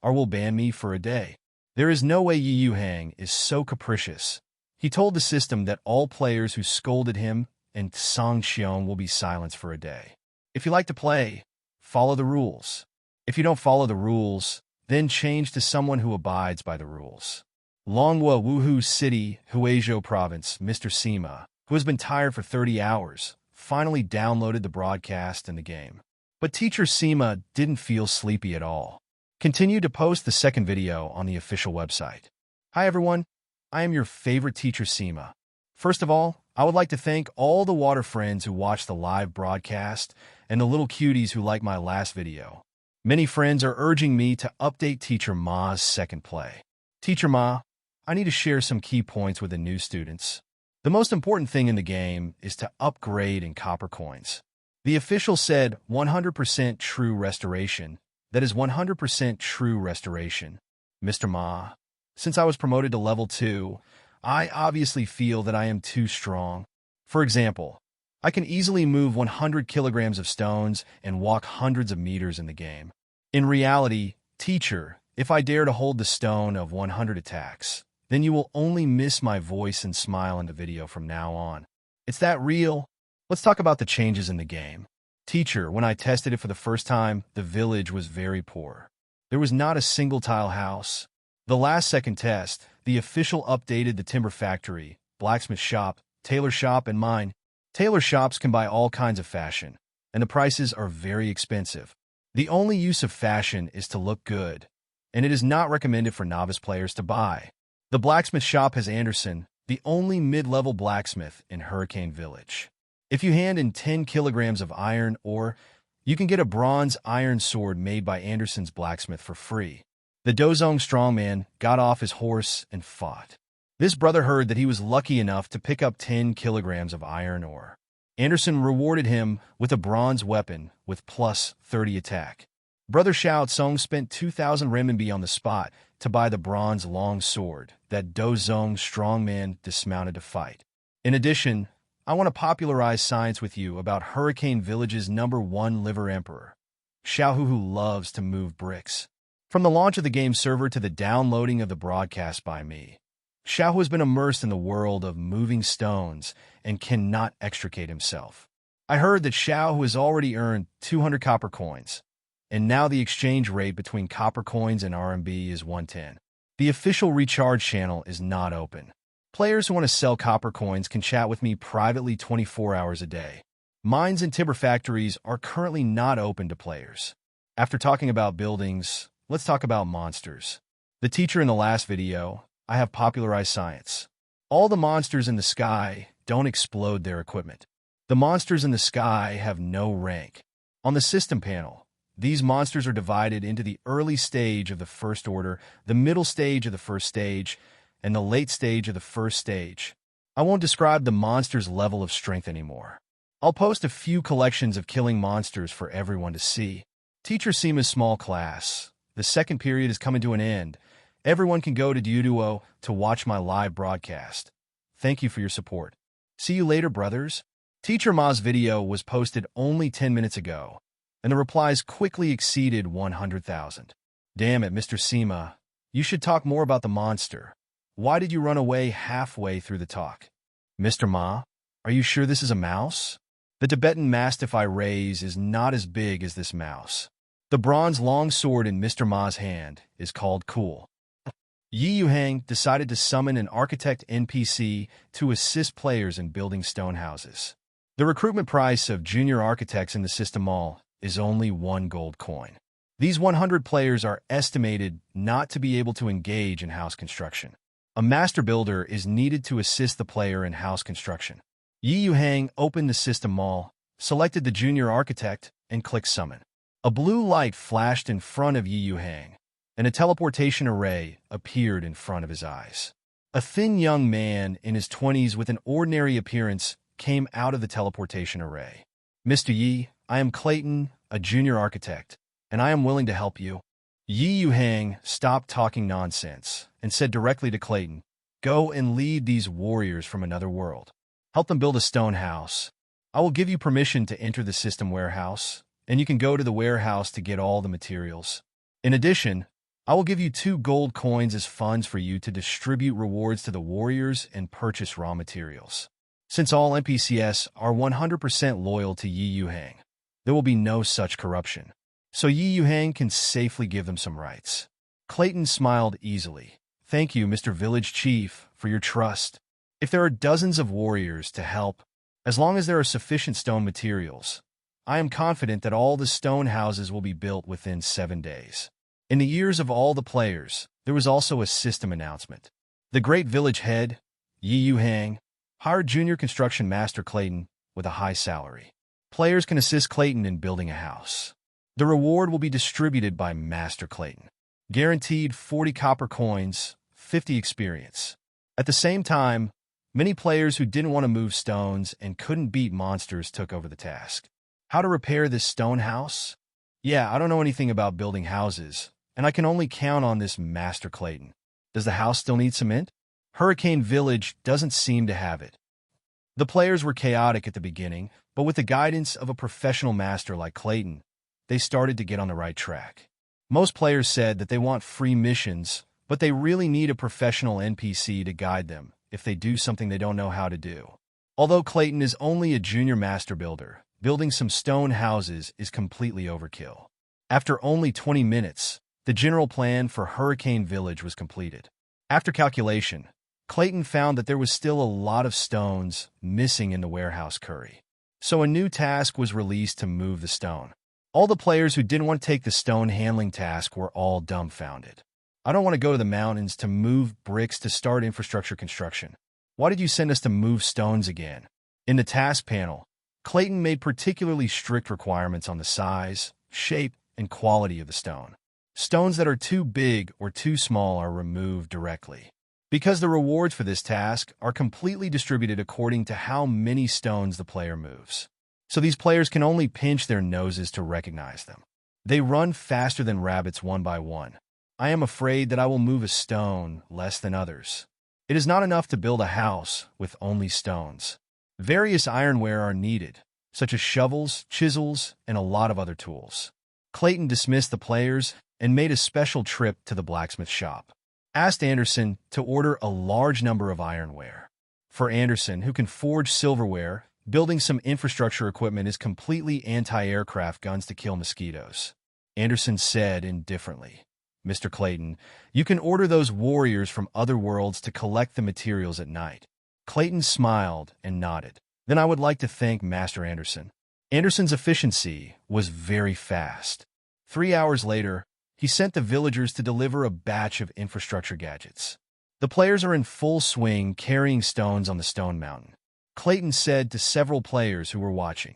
will ban me for a day. There is no way Yuhang is so capricious. He told the system that all players who scolded him and Songxiong will be silenced for a day. If you like to play, follow the rules. If you don't follow the rules, then change to someone who abides by the rules. Longhua Wuhu City, Huizhou Province, Mr. Seema, who has been tired for 30 hours, finally downloaded the broadcast and the game. But Teacher Seema didn't feel sleepy at all. Continue to post the second video on the official website. Hi everyone, I am your favorite Teacher Seema. First of all, I would like to thank all the water friends who watched the live broadcast and the little cuties who liked my last video. Many friends are urging me to update Teacher Ma's second play. Teacher Ma, I need to share some key points with the new students. The most important thing in the game is to upgrade in copper coins. The official said 100% true restoration. That is 100% true restoration. Mr. Ma, since I was promoted to level 2, I obviously feel that I am too strong. For example, I can easily move 100 kilograms of stones and walk hundreds of meters in the game. In reality, teacher, if I dare to hold the stone of 100 attacks, then you will only miss my voice and smile in the video from now on. It's that real. Let's talk about the changes in the game. Teacher, when I tested it for the first time, the village was very poor. There was not a single tile house. The last second test, the official updated the timber factory, blacksmith shop, tailor shop, and mine. Tailor shops can buy all kinds of fashion, and the prices are very expensive. The only use of fashion is to look good, and it is not recommended for novice players to buy. The blacksmith shop has Anderson, the only mid-level blacksmith in Hurricane Village. If you hand in 10 kilograms of iron ore, you can get a bronze iron sword made by Anderson's blacksmith for free. The Dozong strongman got off his horse and fought. This brother heard that he was lucky enough to pick up 10 kilograms of iron ore. Anderson rewarded him with a bronze weapon with plus 30 attack. Brother Xiao Tsong spent 2,000 renminbi on the spot to buy the bronze long sword that Dozong strongman dismounted to fight. In addition, I want to popularize science with you about Hurricane Village's #1 liver emperor, Xiaohu, who loves to move bricks. From the launch of the game server to the downloading of the broadcast by me, Xiaohu has been immersed in the world of moving stones and cannot extricate himself. I heard that Xiaohu has already earned 200 copper coins, and now the exchange rate between copper coins and RMB is 110. The official recharge channel is not open. Players who want to sell copper coins can chat with me privately 24 hours a day. Mines and timber factories are currently not open to players. After talking about buildings, let's talk about monsters. The teacher in the last video, I have popularized science. All the monsters in the sky don't explode their equipment. The monsters in the sky have no rank. On the system panel, these monsters are divided into the early stage of the first order, the middle stage of the first stage, and the late stage of the first stage. I won't describe the monster's level of strength anymore. I'll post a few collections of killing monsters for everyone to see. Teacher Seema's small class. The second period is coming to an end, Everyone can go to Duo to watch my live broadcast. Thank you for your support. See you later, brothers. Teacher Ma's video was posted only 10 minutes ago, and the replies quickly exceeded 100,000. Damn it, Mr. Sima. You should talk more about the monster. Why did you run away halfway through the talk? Mr. Ma, are you sure this is a mouse? The Tibetan Mastiff I raise is not as big as this mouse. The bronze long sword in Mr. Ma's hand is called Cool. Yuhang decided to summon an architect NPC to assist players in building stone houses. The recruitment price of junior architects in the system mall is only 1 gold coin. These 100 players are estimated not to be able to engage in house construction. A master builder is needed to assist the player in house construction. Yuhang opened the system mall, selected the junior architect, and clicked summon. A blue light flashed in front of Yuhang, and a teleportation array appeared in front of his eyes. A thin young man in his 20s with an ordinary appearance came out of the teleportation array. Mr. Yi, I am Clayton, a junior architect, and I am willing to help you. Yuhang stopped talking nonsense and said directly to Clayton, go and lead these warriors from another world. Help them build a stone house. I will give you permission to enter the system warehouse, and you can go to the warehouse to get all the materials. In addition, I will give you 2 gold coins as funds for you to distribute rewards to the warriors and purchase raw materials. Since all NPCs are 100% loyal to Yuhang, there will be no such corruption. So Yuhang can safely give them some rights. Clayton smiled easily. Thank you, Mr. Village Chief, for your trust. If there are dozens of warriors to help, as long as there are sufficient stone materials, I am confident that all the stone houses will be built within 7 days. In the ears of all the players, there was also a system announcement. The great village head, Yuhang, hired junior construction master Clayton with a high salary. Players can assist Clayton in building a house. The reward will be distributed by Master Clayton. Guaranteed 40 copper coins, 50 experience. At the same time, many players who didn't want to move stones and couldn't beat monsters took over the task. How to repair this stone house? Yeah, I don't know anything about building houses, and I can only count on this Master Clayton. Does the house still need cement? Hurricane Village doesn't seem to have it. The players were chaotic at the beginning, but with the guidance of a professional master like Clayton, they started to get on the right track. Most players said that they want free missions, but they really need a professional NPC to guide them if they do something they don't know how to do. Although Clayton is only a junior master builder, building some stone houses is completely overkill. After only 20 minutes, the general plan for Hurricane Village was completed. After calculation, Clayton found that there was still a lot of stones missing in the warehouse curry. So a new task was released to move the stone. All the players who didn't want to take the stone handling task were all dumbfounded. I don't want to go to the mountains to move bricks to start infrastructure construction. Why did you send us to move stones again? In the task panel, Clayton made particularly strict requirements on the size, shape, and quality of the stone. Stones that are too big or too small are removed directly. Because the rewards for this task are completely distributed according to how many stones the player moves. So these players can only pinch their noses to recognize them. They run faster than rabbits one by one. I am afraid that I will move a stone less than others. It is not enough to build a house with only stones. Various ironware are needed, such as shovels, chisels, and a lot of other tools. Clayton dismissed the players and made a special trip to the blacksmith shop. Asked Anderson to order a large number of ironware. For Anderson, who can forge silverware, building some infrastructure equipment is completely anti-aircraft guns to kill mosquitoes. Anderson said indifferently, Mr. Clayton, you can order those warriors from other worlds to collect the materials at night. Clayton smiled and nodded. Then I would like to thank Master Anderson. Anderson's efficiency was very fast. 3 hours later, he sent the villagers to deliver a batch of infrastructure gadgets. The players are in full swing carrying stones on the stone mountain. Clayton said to several players who were watching,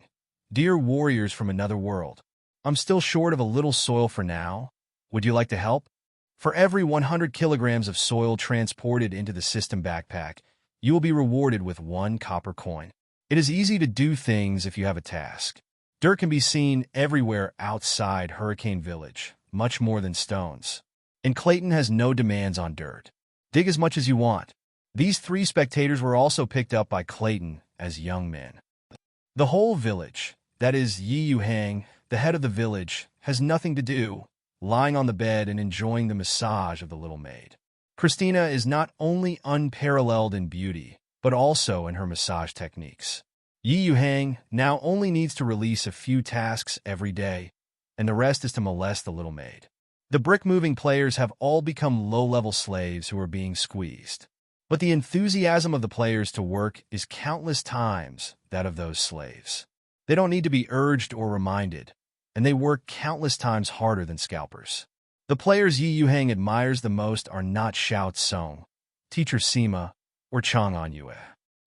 Dear warriors from another world, I'm still short of a little soil for now. Would you like to help? For every 100 kilograms of soil transported into the system backpack, you will be rewarded with 1 copper coin. It is easy to do things if you have a task. Dirt can be seen everywhere outside Hurricane Village, much more than stones. and Clayton has no demands on dirt. Dig as much as you want. These 3 spectators were also picked up by Clayton as young men. The whole village, that is Yuhang, the head of the village, has nothing to do, lying on the bed and enjoying the massage of the little maid. Christina is not only unparalleled in beauty, but also in her massage techniques. Yuhang now only needs to release a few tasks every day, and the rest is to molest the little maid. The brick-moving players have all become low-level slaves who are being squeezed. But the enthusiasm of the players to work is countless times that of those slaves. They don't need to be urged or reminded, and they work countless times harder than scalpers. The players Yuhang admires the most are not Xiao Tsong, Teacher Sima, or Chang Anyue.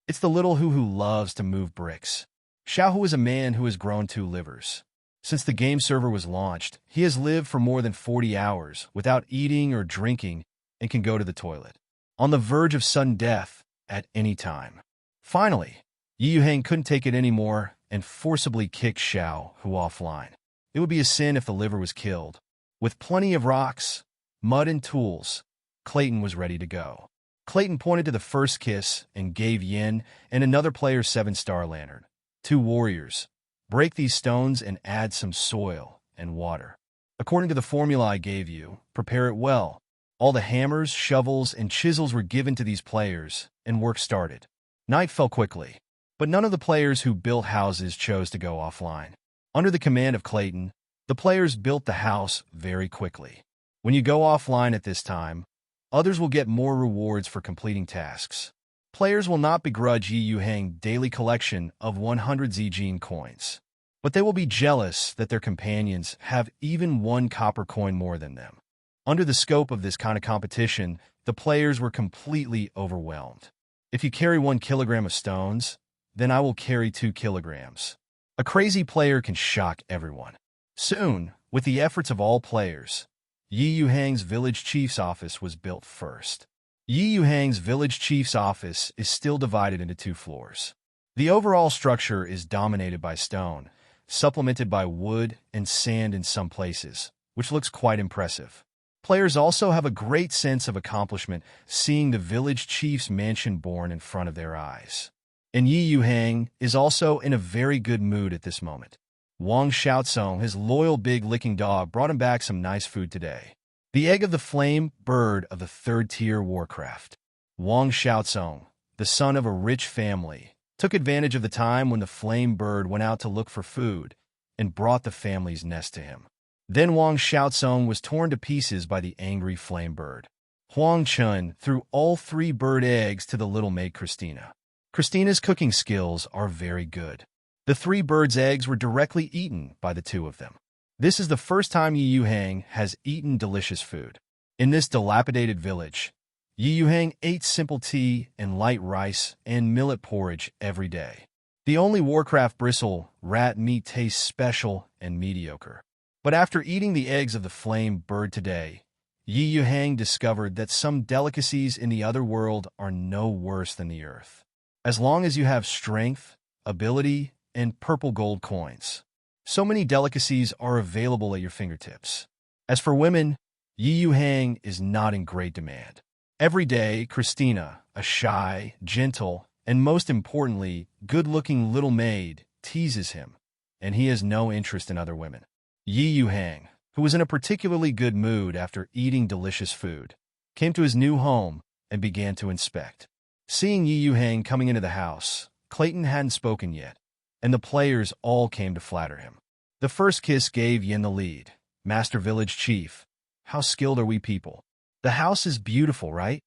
It's the little who loves to move bricks. Xiaohu is a man who has grown 2 livers. Since the game server was launched, he has lived for more than 40 hours without eating or drinking and can go to the toilet, on the verge of sudden death at any time. Finally, Yuhang couldn't take it anymore and forcibly kicked Xiaohu offline. It would be a sin if the liver was killed. With plenty of rocks, mud, and tools, Clayton was ready to go. Clayton pointed to the first kiss and gave Yin and another player's 7-star lantern. 2 warriors. Break these stones and add some soil and water. According to the formula I gave you, prepare it well. All the hammers, shovels, and chisels were given to these players, and work started. Night fell quickly, but none of the players who built houses chose to go offline. Under the command of Clayton, the players built the house very quickly. When you go offline at this time, others will get more rewards for completing tasks. Players will not begrudge Yuhang daily collection of 100 Zijin coins, but they will be jealous that their companions have even 1 copper coin more than them. Under the scope of this kind of competition, the players were completely overwhelmed. If you carry 1 kilogram of stones, then I will carry 2 kilograms. A crazy player can shock everyone. Soon, with the efforts of all players, Yuhang's village chief's office was built first. Yuhang's village chief's office is still divided into 2 floors. The overall structure is dominated by stone, supplemented by wood and sand in some places, which looks quite impressive. Players also have a great sense of accomplishment seeing the village chief's mansion born in front of their eyes. And Yuhang is also in a very good mood at this moment. Wang Xiaotsong, his loyal big licking dog, brought him back some nice food today. The egg of the flame bird of the 3rd-tier Warcraft. Wang Xiaotsong, the son of a rich family, took advantage of the time when the flame bird went out to look for food and brought the family's nest to him. Then Wang Xiaotsong was torn to pieces by the angry flame bird. Huang Chun threw all 3 bird eggs to the little maid Christina. Christina's cooking skills are very good. The 3 birds' eggs were directly eaten by the 2 of them. This is the first time Yuhang has eaten delicious food. In this dilapidated village, Yuhang ate simple tea and light rice and millet porridge every day. The only Warcraft bristle rat meat tastes special and mediocre. But after eating the eggs of the flame bird today, Yuhang discovered that some delicacies in the other world are no worse than the earth. As long as you have strength, ability, and purple gold coins, so many delicacies are available at your fingertips. As for women, Yuhang is not in great demand. Every day, Christina, a shy, gentle, and most importantly, good-looking little maid, teases him, and he has no interest in other women. Yuhang, who was in a particularly good mood after eating delicious food, came to his new home and began to inspect. Seeing Yuhang coming into the house, Clayton hadn't spoken yet, and the players all came to flatter him. The first kiss gave Yin the lead. Master Village Chief, how skilled are we people? The house is beautiful, right?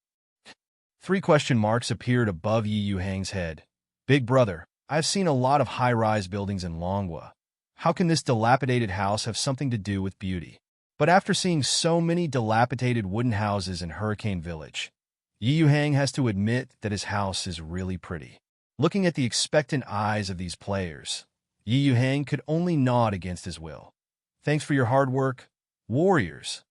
3 question marks appeared above Yuhang's head. Big brother, I've seen a lot of high-rise buildings in Longhua. How can this dilapidated house have something to do with beauty? But after seeing so many dilapidated wooden houses in Hurricane Village, Yuhang has to admit that his house is really pretty. Looking at the expectant eyes of these players, Yuhang could only nod against his will. Thanks for your hard work, warriors.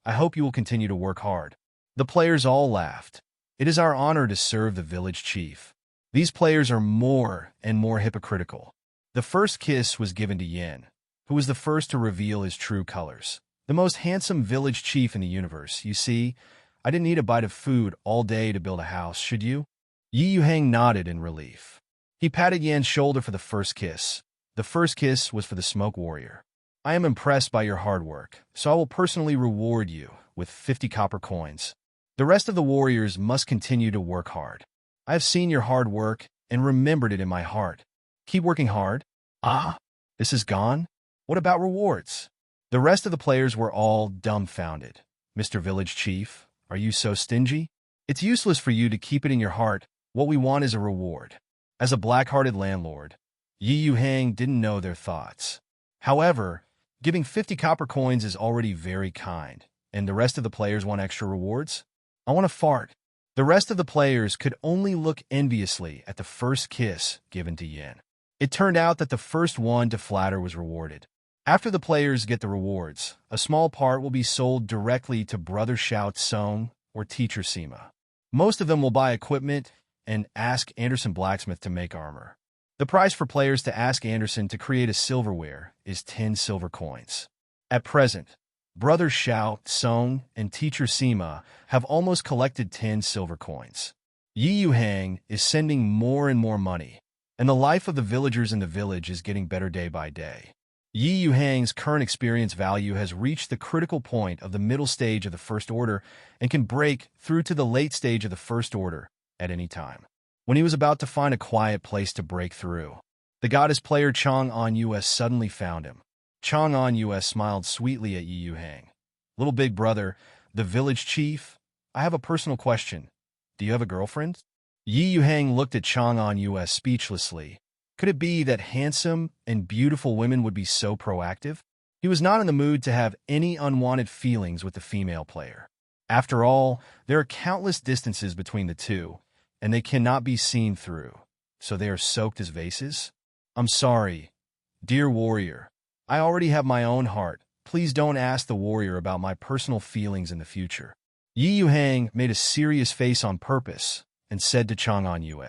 I hope you will continue to work hard. The players all laughed. It is our honor to serve the village chief. These players are more and more hypocritical. The first kiss was given to Yin, who was the first to reveal his true colors. The most handsome village chief in the universe. You see, I didn't eat a bite of food all day to build a house, should you? Yuhang nodded in relief. He patted Yan's shoulder for the first kiss. The first kiss was for the smoke warrior. I am impressed by your hard work, so I will personally reward you with 50 copper coins. The rest of the warriors must continue to work hard. I have seen your hard work and remembered it in my heart. Keep working hard. Ah, this is gone? What about rewards? The rest of the players were all dumbfounded. Mr. Village Chief, are you so stingy? It's useless for you to keep it in your heart. What we want is a reward. As a black-hearted landlord, Yuhang didn't know their thoughts. However, giving 50 copper coins is already very kind, and the rest of the players want extra rewards? I want to fart. The rest of the players could only look enviously at the first kiss given to Yin. It turned out that the first one to flatter was rewarded. After the players get the rewards, a small part will be sold directly to Brother Shout Song or Teacher Sima. Most of them will buy equipment and ask Anderson Blacksmith to make armor. The price for players to ask Anderson to create a silverware is 10 silver coins. At present, Brother Shout Song and Teacher Sima have almost collected 10 silver coins. Yuhang is sending more and more money, and the life of the villagers in the village is getting better day by day. Yuhang's current experience value has reached the critical point of the middle stage of the First Order and can break through to the late stage of the First Order at any time. When he was about to find a quiet place to break through, the goddess player Chang'an Yue suddenly found him. Chang'an Yue smiled sweetly at Yuhang. Little big brother, the village chief, I have a personal question. Do you have a girlfriend? Yuhang looked at Chang'an Yue speechlessly. Could it be that handsome and beautiful women would be so proactive? He was not in the mood to have any unwanted feelings with the female player. After all, there are countless distances between the two, and they cannot be seen through, so they are soaked as vases? I'm sorry, dear warrior. I already have my own heart. Please don't ask the warrior about my personal feelings in the future. Yuhang made a serious face on purpose and said to Chang'an Yue,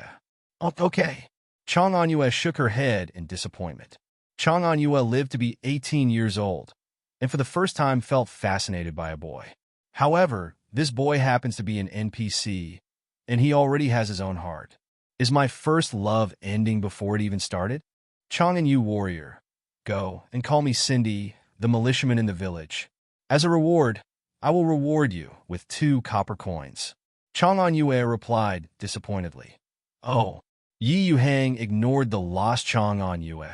"Oh, okay." Chang'an Yue shook her head in disappointment. Chang'an Yue lived to be 18 years old, and for the first time felt fascinated by a boy. However, this boy happens to be an NPC, and he already has his own heart. Is my first love ending before it even started? Chang'an Yue warrior, go and call me Cindy, the militiaman in the village. As a reward, I will reward you with 2 copper coins. Chang'an Yue replied disappointedly. Oh. Yuhang ignored the lost Chang'an Yue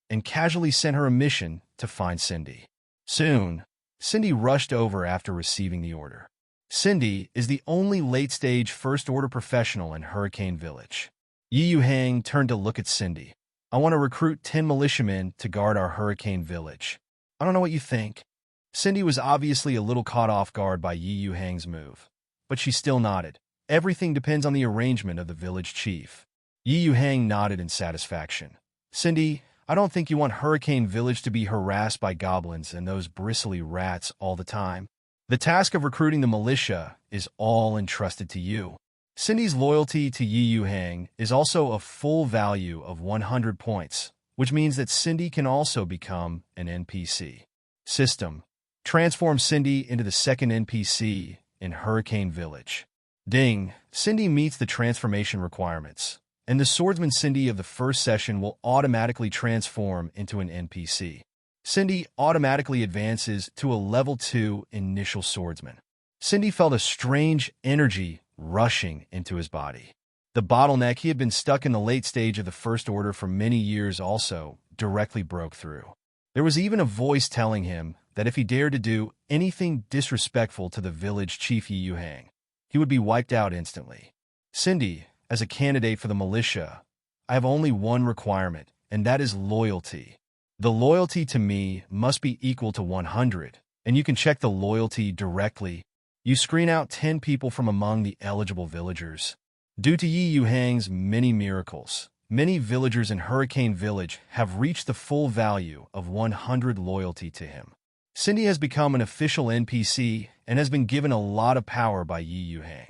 and casually sent her a mission to find Cindy. Soon, Cindy rushed over after receiving the order. Cindy is the only late-stage first-order professional in Hurricane Village. Yuhang turned to look at Cindy. I want to recruit 10 militiamen to guard our Hurricane Village. I don't know what you think. Cindy was obviously a little caught off guard by Yuhang's move, but she still nodded. Everything depends on the arrangement of the village chief. Yuhang nodded in satisfaction. Cindy, I don't think you want Hurricane Village to be harassed by goblins and those bristly rats all the time. The task of recruiting the militia is all entrusted to you. Cindy's loyalty to Yuhang is also a full value of 100 points, which means that Cindy can also become an NPC. System. Transform Cindy into the second NPC in Hurricane Village. Ding. Cindy meets the transformation requirements, and the swordsman Cindy of the first session will automatically transform into an NPC. Cindy automatically advances to a level 2 initial swordsman. Cindy felt a strange energy rushing into his body. The bottleneck he had been stuck in the late stage of the First Order for many years also directly broke through. There was even a voice telling him that if he dared to do anything disrespectful to the village chief Yuhang, he would be wiped out instantly. Cindy, as a candidate for the militia, I have only one requirement, and that is loyalty. The loyalty to me must be equal to 100, and you can check the loyalty directly. You screen out 10 people from among the eligible villagers. Due to Yuhang's many miracles, many villagers in Hurricane Village have reached the full value of 100 loyalty to him. Cindy has become an official NPC and has been given a lot of power by Yuhang.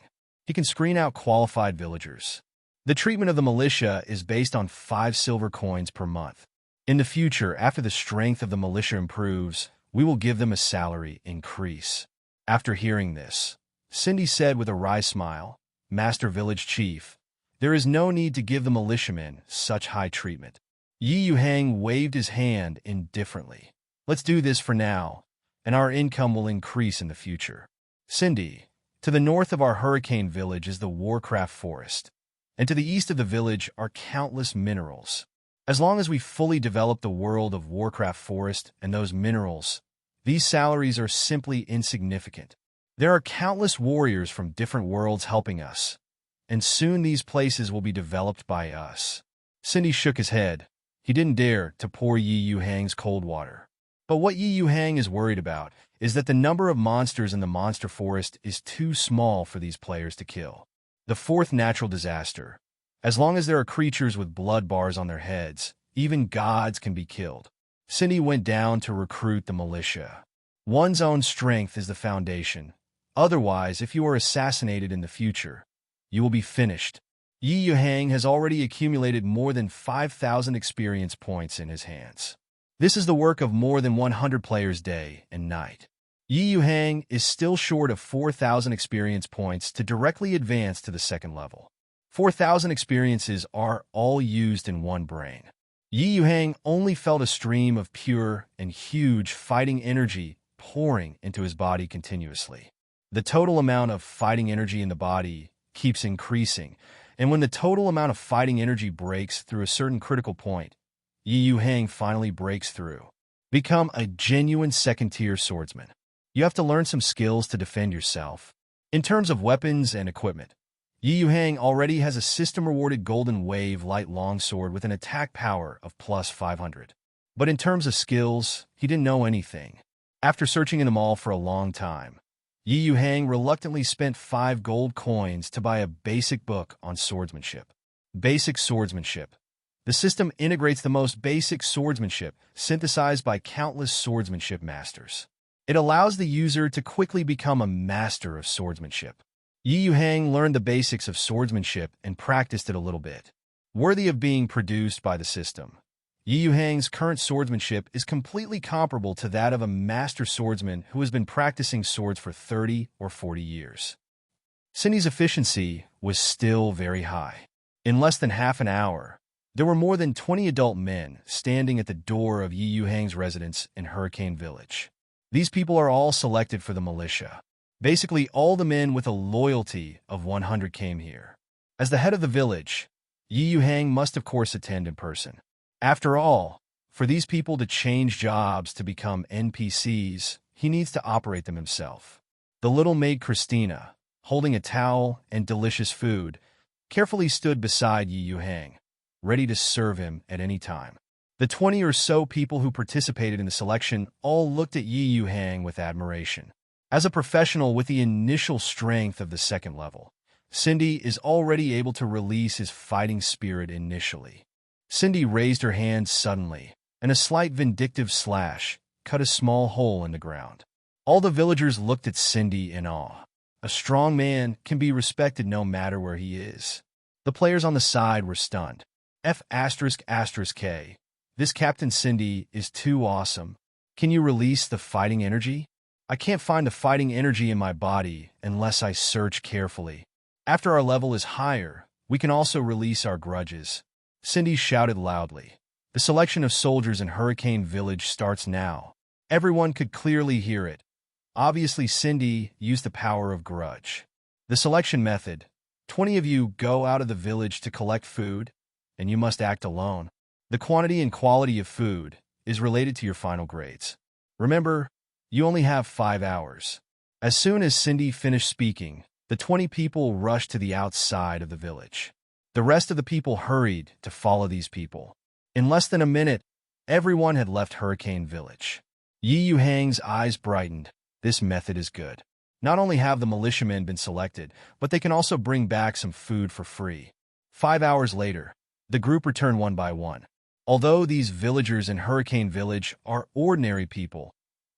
He can screen out qualified villagers. The treatment of the militia is based on 5 silver coins per month. In the future, after the strength of the militia improves, We will give them a salary increase. After hearing this, Cindy said with a wry smile, Master Village Chief, there is no need to give the militiamen such high treatment. Yuhang waved his hand indifferently. Let's do this for now, and our income will increase in the future. Cindy, to the north of our hurricane village is the Warcraft Forest, and to the east of the village are countless minerals. As long as we fully develop the world of Warcraft Forest and those minerals, these salaries are simply insignificant. There are countless warriors from different worlds helping us, and soon these places will be developed by us. Cindy shook his head. He didn't dare to pour Yuhang's cold water. But what Yuhang is worried about is that the number of monsters in the monster forest is too small for these players to kill. The fourth natural disaster. As long as there are creatures with blood bars on their heads, even gods can be killed. Cindy went down to recruit the militia. One's own strength is the foundation. Otherwise, if you are assassinated in the future, you will be finished. Yuhang has already accumulated more than 5,000 experience points in his hands. This is the work of more than 100 players day and night. Yuhang is still short of 4,000 experience points to directly advance to the second level. 4,000 experiences are all used in one brain. Yuhang only felt a stream of pure and huge fighting energy pouring into his body continuously. The total amount of fighting energy in the body keeps increasing, and when the total amount of fighting energy breaks through a certain critical point, Yuhang finally breaks through. Become a genuine second-tier swordsman. You have to learn some skills to defend yourself. In terms of weapons and equipment, Yuhang already has a system-rewarded Golden Wave light longsword with an attack power of plus 500. But in terms of skills, he didn't know anything. After searching in them all for a long time, Yuhang reluctantly spent 5 gold coins to buy a basic book on swordsmanship. Basic Swordsmanship. The system integrates the most basic swordsmanship synthesized by countless swordsmanship masters. It allows the user to quickly become a master of swordsmanship. Yuhang learned the basics of swordsmanship and practiced it a little bit. Worthy of being produced by the system, Yuhang's current swordsmanship is completely comparable to that of a master swordsman who has been practicing swords for 30 or 40 years. Cindy's efficiency was still very high. In less than half an hour, there were more than 20 adult men standing at the door of Yuhang's residence in Hurricane Village. These people are all selected for the militia. Basically, all the men with a loyalty of 100 came here. As the head of the village, Yuhang must of course attend in person. After all, for these people to change jobs to become NPCs, he needs to operate them himself. The little maid Christina, holding a towel and delicious food, carefully stood beside Yuhang, ready to serve him at any time. The 20 or so people who participated in the selection all looked at Yuhang with admiration. As a professional with the initial strength of the second level, Cindy is already able to release his fighting spirit initially. Cindy raised her hand suddenly, and a slight vindictive slash cut a small hole in the ground. All the villagers looked at Cindy in awe. A strong man can be respected no matter where he is. The players on the side were stunned. F***K. This Captain Cindy is too awesome. Can you release the fighting energy? I can't find the fighting energy in my body unless I search carefully. After our level is higher, we can also release our grudges. Cindy shouted loudly. The selection of soldiers in Hurricane Village starts now. Everyone could clearly hear it. Obviously, Cindy used the power of grudge. The selection method. 20 of you go out of the village to collect food, and you must act alone. The quantity and quality of food is related to your final grades. Remember, you only have 5 hours. As soon as Cindy finished speaking, the 20 people rushed to the outside of the village. The rest of the people hurried to follow these people. In less than a minute, everyone had left Hurricane Village. Yuhang's eyes brightened. This method is good. Not only have the militiamen been selected, but they can also bring back some food for free. 5 hours later, the group returned one by one. Although these villagers in Hurricane Village are ordinary people,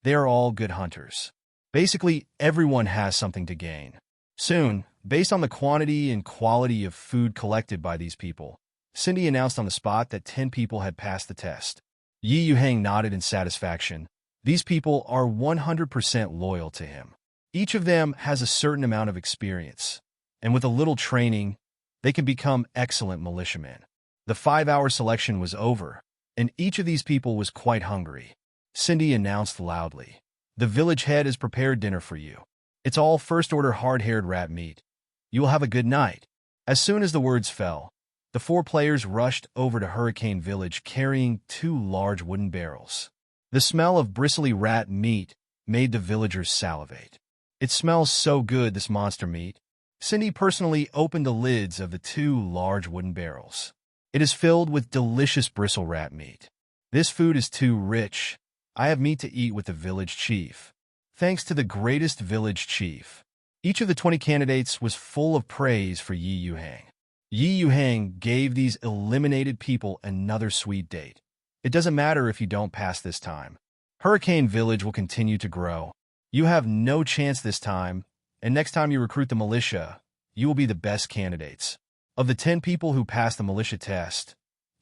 they are all good hunters. Basically, everyone has something to gain. Soon, based on the quantity and quality of food collected by these people, Cindy announced on the spot that 10 people had passed the test. Yuhang nodded in satisfaction. These people are 100% loyal to him. Each of them has a certain amount of experience, and with a little training, they can become excellent militiamen. The 5-hour selection was over, and each of these people was quite hungry. Cindy announced loudly, "The village head has prepared dinner for you. It's all first-order hard-haired rat meat. You will have a good night." As soon as the words fell, the 4 players rushed over to Hurricane Village carrying 2 large wooden barrels. The smell of bristly rat meat made the villagers salivate. "It smells so good, this monster meat." Cindy personally opened the lids of the 2 large wooden barrels. "It is filled with delicious bristle rat meat. This food is too rich. I have meat to eat with the village chief." Thanks to the greatest village chief. Each of the 20 candidates was full of praise for Yuhang. Yuhang gave these eliminated people another sweet date. "It doesn't matter if you don't pass this time. Hurricane Village will continue to grow. You have no chance this time, and next time you recruit the militia, you will be the best candidates." Of the 10 people who passed the militia test,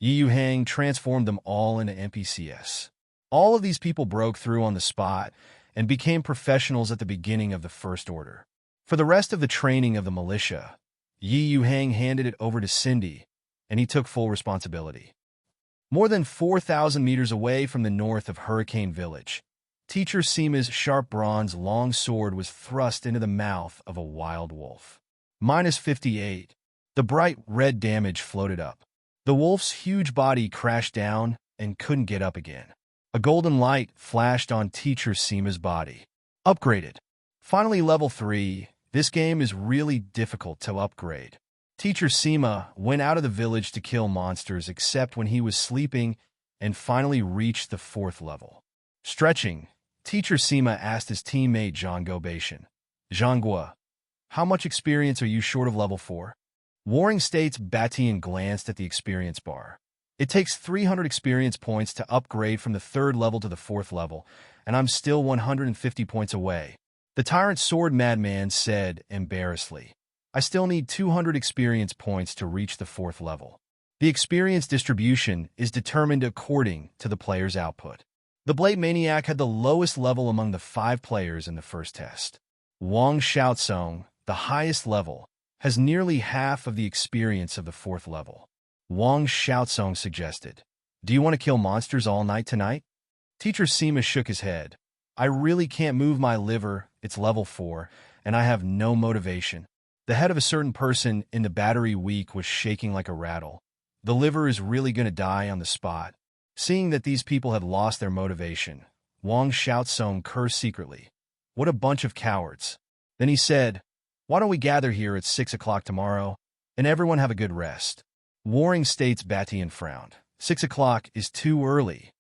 Yuhang transformed them all into NPCs. All of these people broke through on the spot and became professionals at the beginning of the First Order. For the rest of the training of the militia, Yuhang handed it over to Cindy, and he took full responsibility. More than 4,000 meters away from the north of Hurricane Village, Teacher Seema's sharp bronze long sword was thrust into the mouth of a wild wolf. -58. The bright red damage floated up. The wolf's huge body crashed down and couldn't get up again. A golden light flashed on Teacher Seema's body. Upgraded. Finally, level 3. This game is really difficult to upgrade. Teacher Seema went out of the village to kill monsters except when he was sleeping and finally reached the 4th level. Stretching, Teacher Seema asked his teammate Zhang Gobation, "Zhanggua, how much experience are you short of level 4? Warring States Batian glanced at the experience bar. "It takes 300 experience points to upgrade from the 3rd level to the 4th level, and I'm still 150 points away." The Tyrant Sword Madman said embarrassedly, "I still need 200 experience points to reach the 4th level." The experience distribution is determined according to the player's output. The Blade Maniac had the lowest level among the 5 players in the first test. Wang Xiaosong, the highest level, has nearly half of the experience of the 4th level. Wang Xiaosong suggested, "Do you want to kill monsters all night tonight?" Teacher Seema shook his head. "I really can't move my liver, it's level 4, and I have no motivation." The head of a certain person in the battery week was shaking like a rattle. The liver is really going to die on the spot. Seeing that these people had lost their motivation, Wang Xiaosong cursed secretly. "What a bunch of cowards." Then he said, "Why don't we gather here at 6 o'clock tomorrow, and everyone have a good rest?" Warring States Batian frowned. 6 o'clock is too early.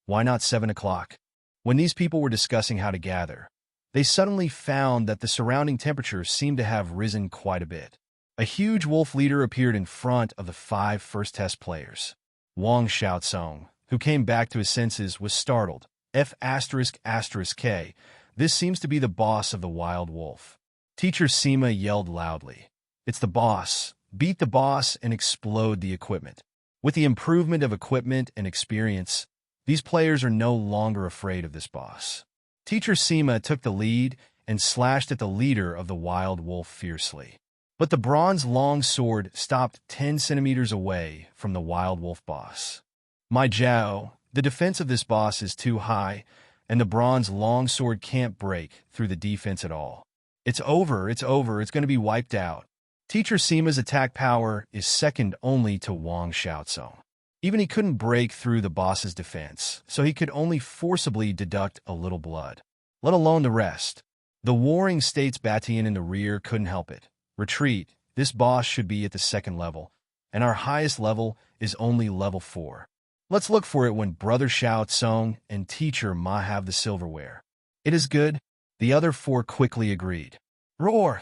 Why not 7 o'clock? When these people were discussing how to gather, they suddenly found that the surrounding temperatures seemed to have risen quite a bit. A huge wolf leader appeared in front of the 5 first test players. Wang Xiaosong, who came back to his senses, was startled. F***K, this seems to be the boss of the wild wolf. Teacher Seema yelled loudly, "It's the boss. Beat the boss and explode the equipment." With the improvement of equipment and experience, these players are no longer afraid of this boss. Teacher Seema took the lead and slashed at the leader of the wild wolf fiercely. But the bronze long sword stopped 10 centimeters away from the wild wolf boss. "My Jiao, the defense of this boss is too high, and the bronze long sword can't break through the defense at all. It's over, it's going to be wiped out." Teacher Seema's attack power is second only to Wang Xiaosong. Even he couldn't break through the boss's defense, so he could only forcibly deduct a little blood, let alone the rest. The Warring States Batian in the rear couldn't help it. "Retreat, this boss should be at the 2nd level, and our highest level is only level 4. Let's look for it when Brother Xiaosong and Teacher Ma have the silverware." "It is good," the other 4 quickly agreed. Roar!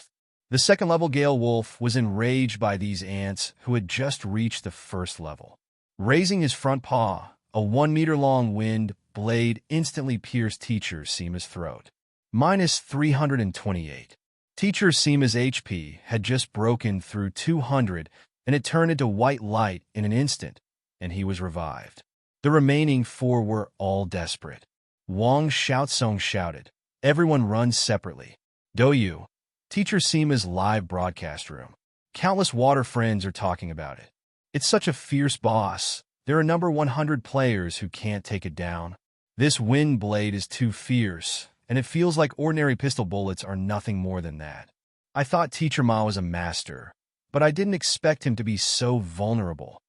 The 2nd level Gale Wolf was enraged by these ants who had just reached the 1st level. Raising his front paw, a 1-meter-long wind blade instantly pierced Teacher Seema's throat. -328. Teacher Seema's HP had just broken through 200, and it turned into white light in an instant, and he was revived. The remaining 4 were all desperate. Wang Xiaosong shouted. Everyone runs separately. Douyu, Teacher Sima's live broadcast room. Countless water friends are talking about it. It's such a fierce boss. There are number 100 players who can't take it down. This wind blade is too fierce, and it feels like ordinary pistol bullets are nothing more than that. I thought Teacher Ma was a master, but I didn't expect him to be so vulnerable.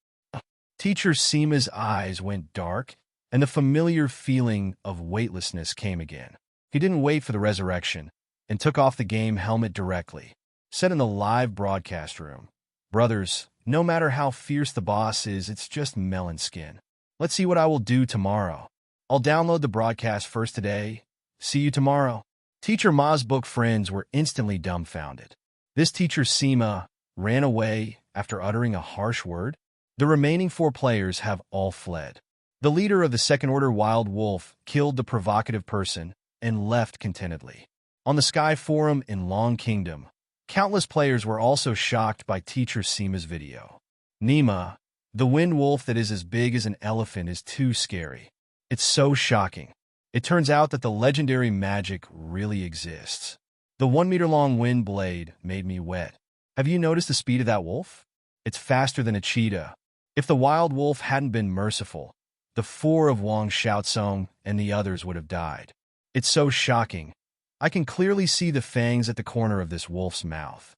Teacher Sima's eyes went dark, and the familiar feeling of weightlessness came again. He didn't wait for the resurrection, and took off the game helmet directly. Said in the live broadcast room, "Brothers, no matter how fierce the boss is, it's just melon skin. Let's see what I will do tomorrow. I'll download the broadcast first today. See you tomorrow." Teacher Ma's book friends were instantly dumbfounded. This Teacher Sima ran away after uttering a harsh word? The remaining 4 players have all fled. The leader of the Second Order Wild Wolf killed the provocative person and left contentedly. On the Sky Forum in Long Kingdom, countless players were also shocked by Teacher Sima's video. Nima, the wind wolf that is as big as an elephant, is too scary. It's so shocking. It turns out that the legendary magic really exists. The 1-meter-long wind blade made me wet. Have you noticed the speed of that wolf? It's faster than a cheetah. If the wild wolf hadn't been merciful, the 4 of Wang Xiaosong and the others would have died. It's so shocking. I can clearly see the fangs at the corner of this wolf's mouth.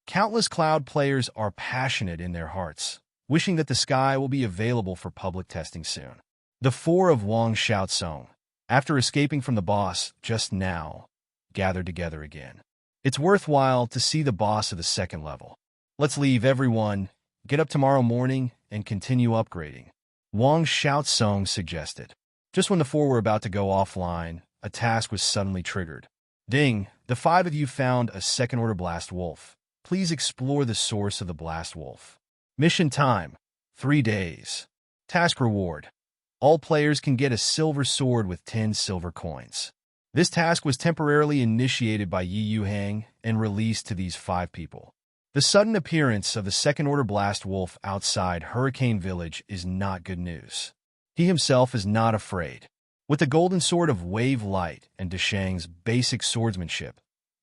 Countless cloud players are passionate in their hearts, wishing that the sky will be available for public testing soon. The 4 of Wang Xiaosong, after escaping from the boss just now, gathered together again. It's worthwhile to see the boss of the second level. Let's leave, everyone. Get up tomorrow morning and continue upgrading. Wang Xiaosong suggested. Just when the 4 were about to go offline, a task was suddenly triggered. Ding! The 5 of you found a second-order blast wolf. Please explore the source of the blast wolf. Mission time: 3 days. Task reward: all players can get a silver sword with 10 silver coins. This task was temporarily initiated by Yuhang and released to these 5 people. The sudden appearance of the second-order blast wolf outside Hurricane Village is not good news. He himself is not afraid. With the golden sword of Wave Light and Deshang's basic swordsmanship,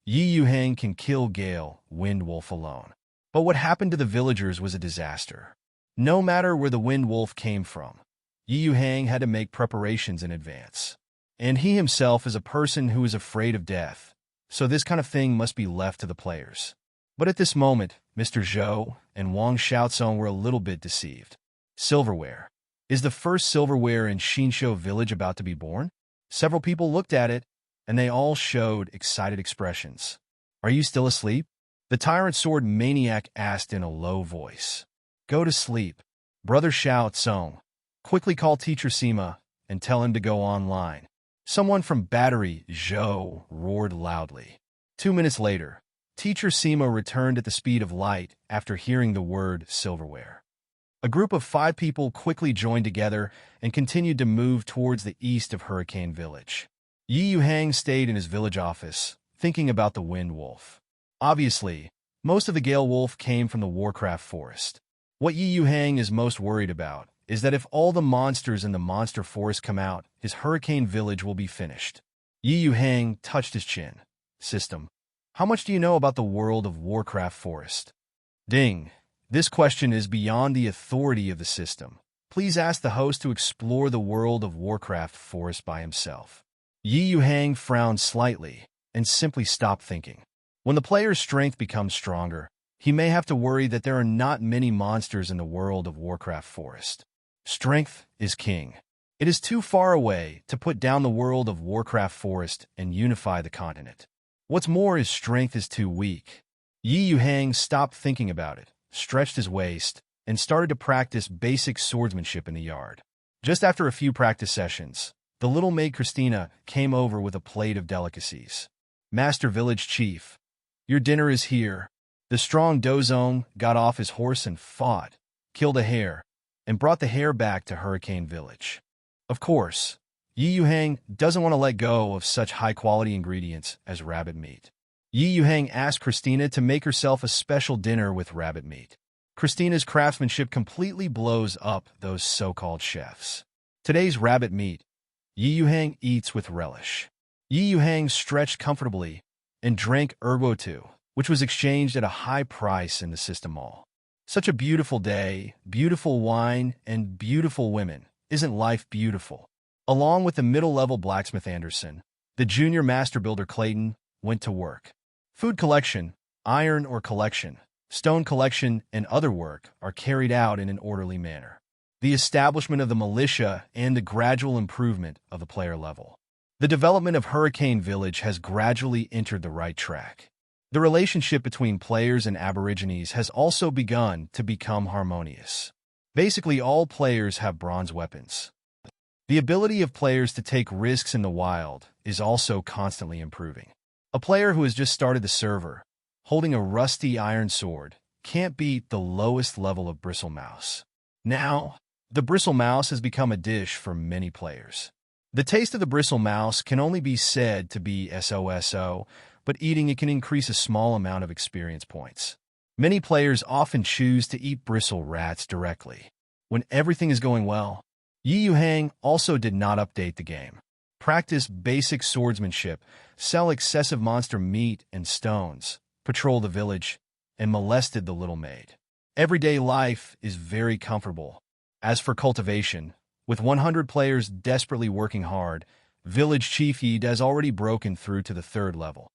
Yuhang can kill Gale Wind Wolf alone. But what happened to the villagers was a disaster. No matter where the Wind Wolf came from, Yuhang had to make preparations in advance. And he himself is a person who is afraid of death, so this kind of thing must be left to the players. But at this moment, Mr. Zhou and Wang Xiaosong were a little bit deceived. Silverware. Is the first silverware in Xinsho Village about to be born? Several people looked at it, and they all showed excited expressions. Are you still asleep? The Tyrant Sword Maniac asked in a low voice. Go to sleep. Brother Xiaosong, quickly call Teacher Sima and tell him to go online. Someone from Battery Zhou roared loudly. 2 minutes later, Teacher Sima returned at the speed of light after hearing the word silverware. A group of 5 people quickly joined together and continued to move towards the east of Hurricane Village. Yuhang stayed in his village office, thinking about the Wind Wolf. Obviously, most of the Gale Wolf came from the Warcraft Forest. What Yuhang is most worried about is that if all the monsters in the Monster Forest come out, his Hurricane Village will be finished. Yuhang touched his chin. System. How much do you know about the world of Warcraft Forest? Ding. This question is beyond the authority of the system. Please ask the host to explore the world of Warcraft Forest by himself. Yuhang frowned slightly and simply stopped thinking. When the player's strength becomes stronger, he may have to worry that there are not many monsters in the world of Warcraft Forest. Strength is king. It is too far away to put down the world of Warcraft Forest and unify the continent. What's more, his strength is too weak. Yuhang stopped thinking about it, stretched his waist, and started to practice basic swordsmanship in the yard. Just after a few practice sessions, the little maid Christina came over with a plate of delicacies. Master Village Chief, your dinner is here. The strong Dozong got off his horse and fought, killed a hare, and brought the hare back to Hurricane Village. Of course, Yuhang doesn't want to let go of such high-quality ingredients as rabbit meat. Yuhang asked Christina to make herself a special dinner with rabbit meat. Christina's craftsmanship completely blows up those so-called chefs. Today's rabbit meat Yuhang eats with relish. Yuhang stretched comfortably and drank ergo which was exchanged at a high price in the system mall. Such a beautiful day, beautiful wine, and beautiful women. Isn't life beautiful? Along with the middle-level blacksmith Anderson, the junior master builder Clayton went to work. Food collection, iron ore collection, stone collection, and other work are carried out in an orderly manner. The establishment of the militia and the gradual improvement of the player level. The development of Hurricane Village has gradually entered the right track. The relationship between players and aborigines has also begun to become harmonious. Basically, all players have bronze weapons. The ability of players to take risks in the wild is also constantly improving. A player who has just started the server, holding a rusty iron sword, can't beat the lowest level of bristle mouse. Now, the bristle mouse has become a dish for many players. The taste of the bristle mouse can only be said to be so, but eating it can increase a small amount of experience points. Many players often choose to eat bristle rats directly. When everything is going well, Yuhang also did not update the game. Practice basic swordsmanship, sell excessive monster meat and stones, patrol the village, and molested the little maid. Everyday life is very comfortable. As for cultivation, with 100 players desperately working hard, Village Chief Yid has already broken through to the 3rd level,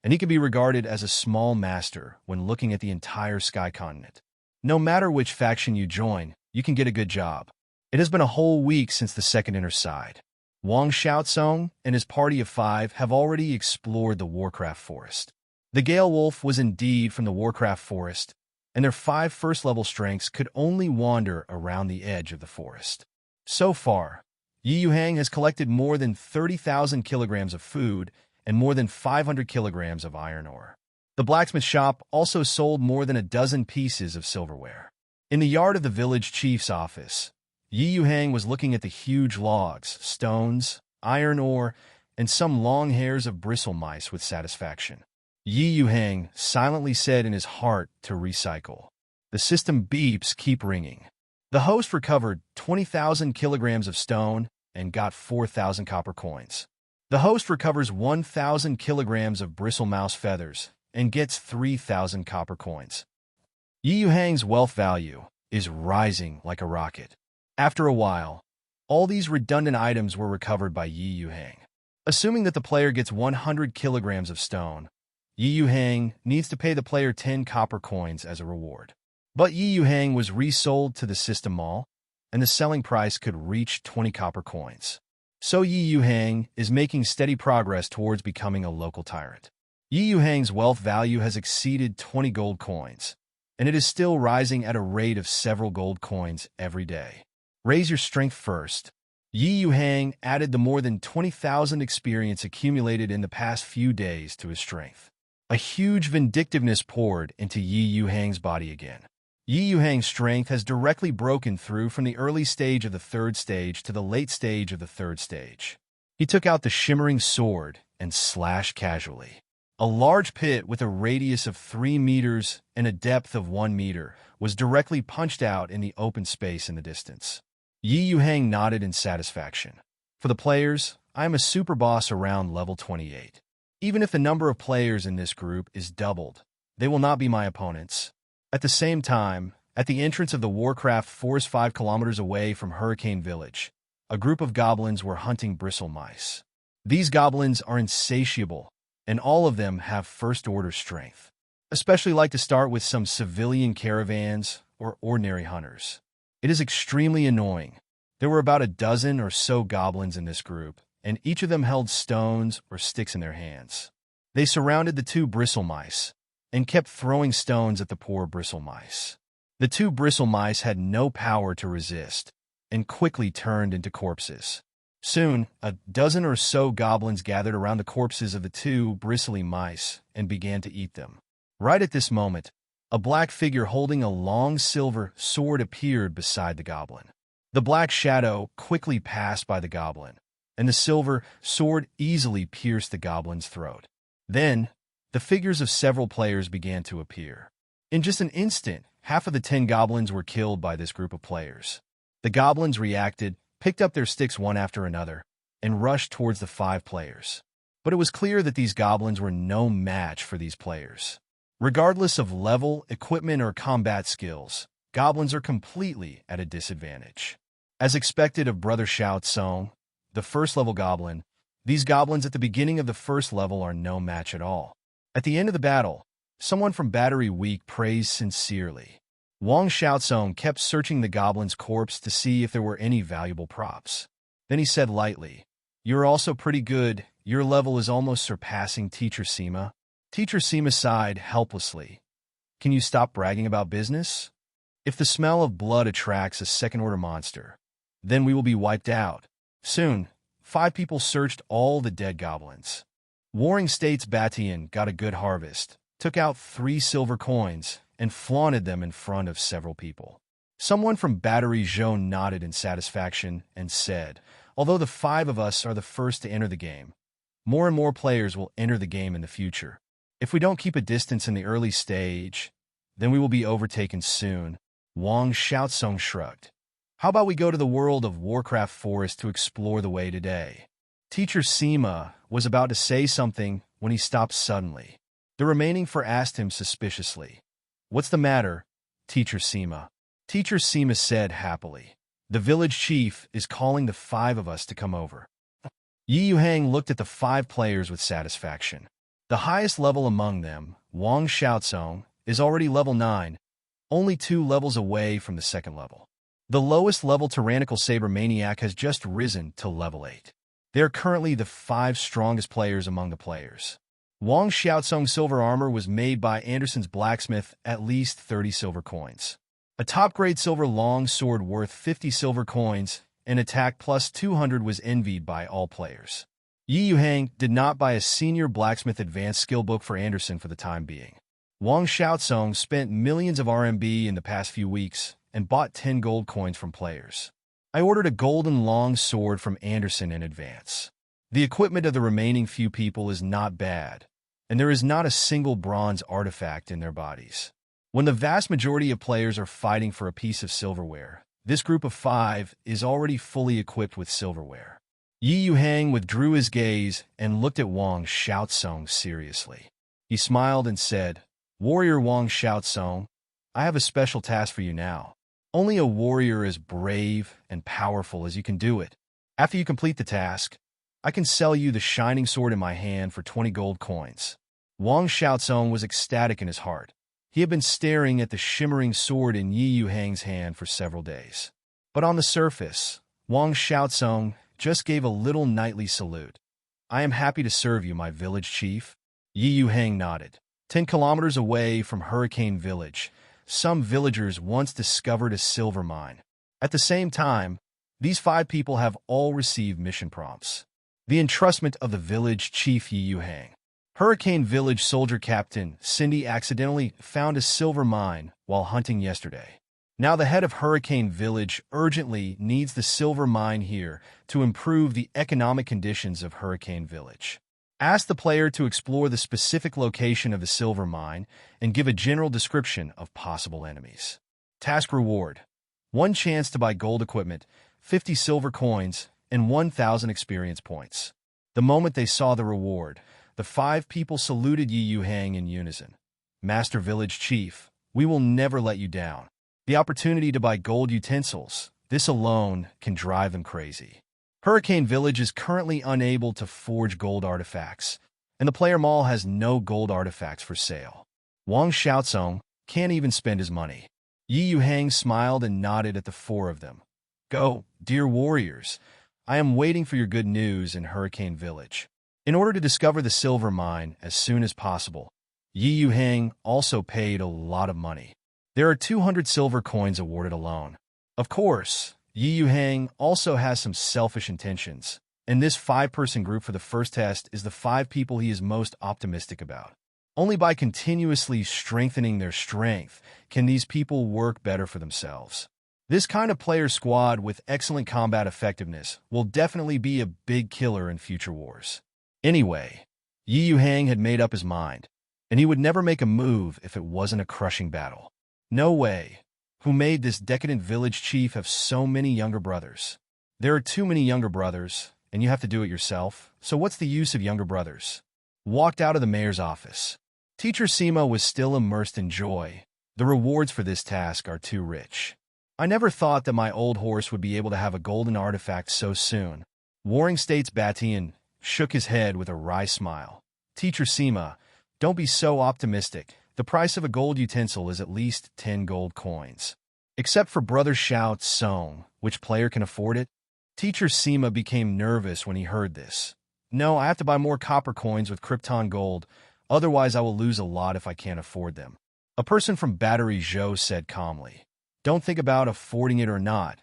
and he can be regarded as a small master when looking at the entire Sky Continent. No matter which faction you join, you can get a good job. It has been a whole week since the second inner side. Wang Xiaozong and his party of 5 have already explored the Warcraft Forest. The Gale Wolf was indeed from the Warcraft Forest, and their 5 first-level strengths could only wander around the edge of the forest. So far, Yuhang has collected more than 30,000 kilograms of food and more than 500 kilograms of iron ore. The blacksmith shop also sold more than a dozen pieces of silverware. In the yard of the village chief's office, Yuhang was looking at the huge logs, stones, iron ore, and some long hairs of bristle mice with satisfaction. Yuhang silently said in his heart to recycle. The system beeps keep ringing. The host recovered 20,000 kilograms of stone and got 4,000 copper coins. The host recovers 1,000 kilograms of bristle mouse feathers and gets 3,000 copper coins. Yuhang's wealth value is rising like a rocket. After a while, all these redundant items were recovered by Yuhang. Assuming that the player gets 100 kilograms of stone, Yuhang needs to pay the player 10 copper coins as a reward. But Yuhang was resold to the system mall, and the selling price could reach 20 copper coins. So Yuhang is making steady progress towards becoming a local tyrant. Yuhang's wealth value has exceeded 20 gold coins, and it is still rising at a rate of several gold coins every day. Raise your strength first. Yuhang added the more than 20,000 experience accumulated in the past few days to his strength. A huge vindictiveness poured into Yuhang's body again. Yuhang's strength has directly broken through from the early stage of the 3rd stage to the late stage of the 3rd stage. He took out the shimmering sword and slashed casually. A large pit with a radius of 3 meters and a depth of 1 meter was directly punched out in the open space in the distance. Yuhang nodded in satisfaction. For the players, I am a super boss around level 28. Even if the number of players in this group is doubled, they will not be my opponents. At the same time, at the entrance of the Warcraft Forest 5 kilometers away from Hurricane Village, a group of goblins were hunting bristle mice. These goblins are insatiable, and all of them have first-order strength. Especially like to start with some civilian caravans or ordinary hunters. It is extremely annoying. There were about a dozen or so goblins in this group, and each of them held stones or sticks in their hands. They surrounded the 2 bristle mice and kept throwing stones at the poor bristle mice. The 2 bristle mice had no power to resist and quickly turned into corpses. Soon, a dozen or so goblins gathered around the corpses of the 2 bristly mice and began to eat them. Right at this moment, a black figure holding a long silver sword appeared beside the goblin. The black shadow quickly passed by the goblin, and the silver sword easily pierced the goblin's throat. Then, the figures of several players began to appear. In just an instant, half of the 10 goblins were killed by this group of players. The goblins reacted, picked up their sticks one after another, and rushed towards the 5 players. But it was clear that these goblins were no match for these players. Regardless of level, equipment, or combat skills, goblins are completely at a disadvantage. As expected of Brother Shao Tsung, the first-level goblin, these goblins at the beginning of the first level are no match at all. At the end of the battle, someone from Battery Weak praised sincerely. Wang Xiaotsong kept searching the goblin's corpse to see if there were any valuable props. Then he said lightly, "You're also pretty good. Your level is almost surpassing Teacher Sima." Teacher Sima sighed helplessly. "Can you stop bragging about business? If the smell of blood attracts a second-order monster, then we will be wiped out." Soon, 5 people searched all the dead goblins. Warring States Batian got a good harvest, took out 3 silver coins, and flaunted them in front of several people. Someone from Battery Zhou nodded in satisfaction and said, "Although the 5 of us are the first to enter the game, more and more players will enter the game in the future. If we don't keep a distance in the early stage, then we will be overtaken soon." Wang Xiaotsong shrugged. "How about we go to the world of Warcraft Forest to explore the way today?" Teacher Sima was about to say something when he stopped suddenly. The remaining 4 asked him suspiciously, "What's the matter, Teacher Sima?" Teacher Sima said happily, "The village chief is calling the 5 of us to come over." Yuhang looked at the 5 players with satisfaction. The highest level among them, Wang Xiaotsong, is already level 9, only 2 levels away from the second level. The lowest level Tyrannical Saber Maniac has just risen to level 8. They are currently the 5 strongest players among the players. Wang Xiaotsong's silver armor was made by Anderson's blacksmith at least 30 silver coins. A top-grade silver long sword worth 50 silver coins and attack plus 200 was envied by all players. Yuhang did not buy a senior blacksmith advanced skill book for Anderson for the time being. Wang Xiaotsong spent millions of RMB in the past few weeks and bought 10 gold coins from players. I ordered a golden long sword from Anderson in advance. The equipment of the remaining few people is not bad, and there is not a single bronze artifact in their bodies. When the vast majority of players are fighting for a piece of silverware, this group of 5 is already fully equipped with silverware. Yuhang withdrew his gaze and looked at Wang Xiaotsong seriously. He smiled and said, "Warrior Wang Xiaotsong, I have a special task for you now. Only a warrior as brave and powerful as you can do it. After you complete the task, I can sell you the shining sword in my hand for 20 gold coins." Wang Xiaotsong was ecstatic in his heart. He had been staring at the shimmering sword in Yuhang's hand for several days. But on the surface, Wang Xiaotsong just gave a little knightly salute. "I am happy to serve you, my village chief." Yuhang nodded. 10 kilometers away from Hurricane Village, some villagers once discovered a silver mine. At the same time, these 5 people have all received mission prompts. The entrustment of the village chief Yuhang. Hurricane Village soldier captain Cindy accidentally found a silver mine while hunting yesterday. Now the head of Hurricane Village urgently needs the silver mine here to improve the economic conditions of Hurricane Village. Ask the player to explore the specific location of the silver mine and give a general description of possible enemies. Task reward: 1 chance to buy gold equipment, 50 silver coins, and 1,000 experience points. The moment they saw the reward, the 5 people saluted Yuhang in unison. "Master Village Chief, we will never let you down." The opportunity to buy gold utensils, this alone can drive them crazy. Hurricane Village is currently unable to forge gold artifacts, and the player mall has no gold artifacts for sale. Wang Xiaotsong can't even spend his money. Yuhang smiled and nodded at the 4 of them. "Go, dear warriors. I am waiting for your good news in Hurricane Village." In order to discover the silver mine as soon as possible, Yuhang also paid a lot of money. There are 200 silver coins awarded alone. Of course, Yuhang also has some selfish intentions, and this 5-person group for the first test is the 5 people he is most optimistic about. Only by continuously strengthening their strength can these people work better for themselves. This kind of player squad with excellent combat effectiveness will definitely be a big killer in future wars. Anyway, Yuhang had made up his mind, and he would never make a move if it wasn't a crushing battle. No way. Who made this decadent village chief have so many younger brothers? There are too many younger brothers, and you have to do it yourself, so what's the use of younger brothers? Walked out of the mayor's office. Teacher Seema was still immersed in joy. The rewards for this task are too rich. I never thought that my old horse would be able to have a golden artifact so soon. Warring States Batian shook his head with a wry smile. Teacher Seema, don't be so optimistic. The price of a gold utensil is at least 10 gold coins. Except for Brother Shout Song, which player can afford it? Teacher Seema became nervous when he heard this. No, I have to buy more copper coins with Krypton gold, otherwise I will lose a lot if I can't afford them. A person from Battery Zhou said calmly. Don't think about affording it or not.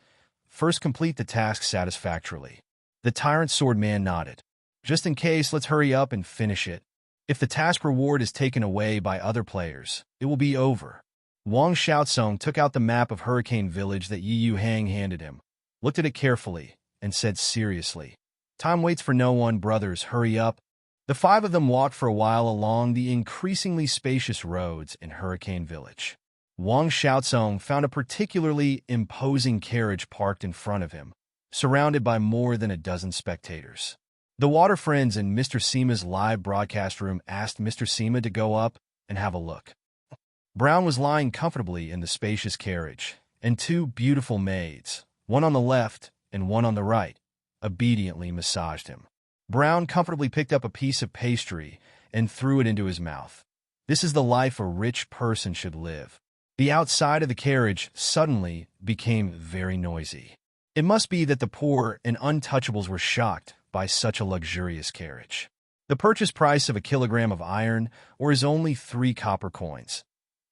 First complete the task satisfactorily. The Tyrant Swordman nodded. Just in case, let's hurry up and finish it. If the task reward is taken away by other players, it will be over. Wang Xiaosong took out the map of Hurricane Village that Yuhang handed him, looked at it carefully, and said seriously, Time waits for no one, brothers, hurry up. The five of them walked for a while along the increasingly spacious roads in Hurricane Village. Wang Xiaosong found a particularly imposing carriage parked in front of him, surrounded by more than a dozen spectators. The Water Friends in Mr. Seema's live broadcast room asked Mr. Seema to go up and have a look. Brown was lying comfortably in the spacious carriage, and two beautiful maids, one on the left and one on the right, obediently massaged him. Brown comfortably picked up a piece of pastry and threw it into his mouth. This is the life a rich person should live. The outside of the carriage suddenly became very noisy. It must be that the poor and untouchables were shocked by such a luxurious carriage. The purchase price of a kilogram of iron ore is only 3 copper coins,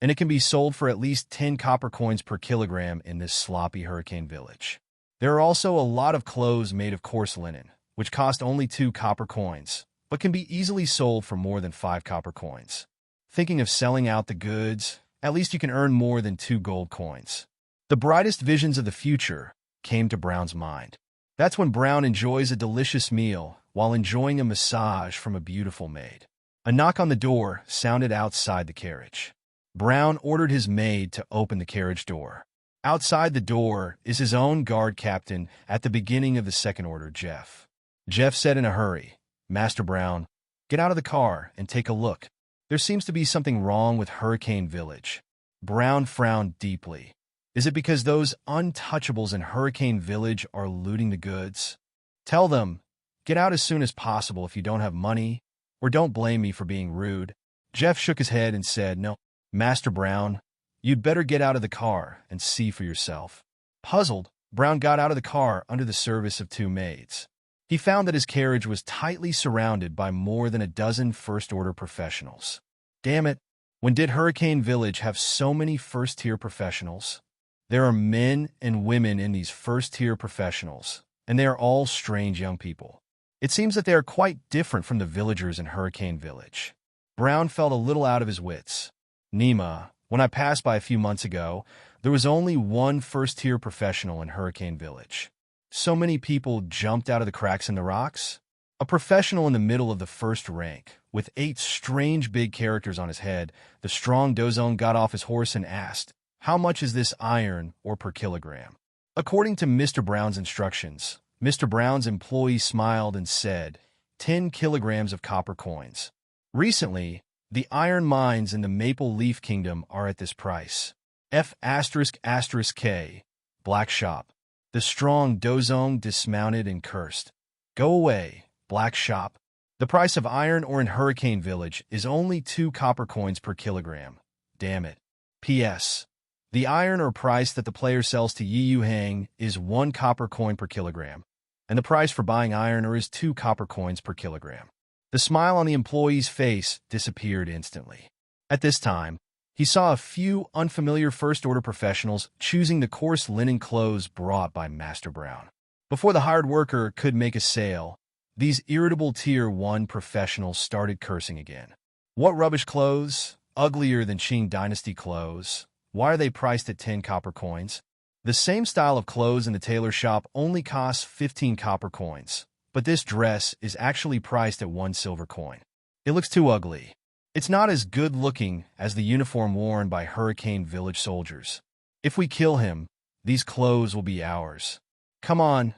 and it can be sold for at least 10 copper coins per kilogram in this sloppy Hurricane Village. There are also a lot of clothes made of coarse linen, which cost only 2 copper coins, but can be easily sold for more than 5 copper coins. Thinking of selling out the goods, at least you can earn more than 2 gold coins. The brightest visions of the future came to Brown's mind. That's when Brown enjoys a delicious meal while enjoying a massage from a beautiful maid. A knock on the door sounded outside the carriage. Brown ordered his maid to open the carriage door. Outside the door is his own guard captain at the beginning of the second order, Jeff. Jeff said in a hurry, Master Brown, get out of the car and take a look. There seems to be something wrong with Hurricane Village. Brown frowned deeply. Is it because those untouchables in Hurricane Village are looting the goods? Tell them, get out as soon as possible if you don't have money, or don't blame me for being rude. Jeff shook his head and said, No, Master Brown, you'd better get out of the car and see for yourself. Puzzled, Brown got out of the car under the service of 2 maids. He found that his carriage was tightly surrounded by more than a dozen first-order professionals. Damn it, when did Hurricane Village have so many first-tier professionals? There are men and women in these first-tier professionals, and they are all strange young people. It seems that they are quite different from the villagers in Hurricane Village. Brown felt a little out of his wits. Nima, when I passed by a few months ago, there was only 1 first-tier professional in Hurricane Village. So many people jumped out of the cracks in the rocks? A professional in the middle of the first rank, with 8 strange big characters on his head, the strong Dozone got off his horse and asked, How much is this iron ore per kilogram? According to Mr. Brown's instructions, Mr. Brown's employee smiled and said, 10 kilograms of copper coins. Recently, the iron mines in the Maple Leaf Kingdom are at this price. F***K, Black Shop. The strong Dozong dismounted and cursed. Go away, Black Shop. The price of iron ore in Hurricane Village is only 2 copper coins per kilogram. Damn it. P.S. The iron ore price that the player sells to Yuhang is 1 copper coin per kilogram, and the price for buying iron ore is 2 copper coins per kilogram. The smile on the employee's face disappeared instantly. At this time, he saw a few unfamiliar first-order professionals choosing the coarse linen clothes brought by Master Brown. Before the hired worker could make a sale, these irritable Tier 1 professionals started cursing again. What rubbish clothes? Uglier than Qing Dynasty clothes. Why are they priced at 10 copper coins? The same style of clothes in the tailor shop only costs 15 copper coins, but this dress is actually priced at 1 silver coin. It looks too ugly. It's not as good-looking as the uniform worn by Hurricane Village soldiers. If we kill him, these clothes will be ours. Come on,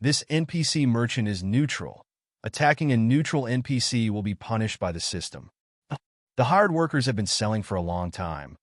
This NPC merchant is neutral. Attacking a neutral NPC will be punished by the system. The hired workers have been selling for a long time,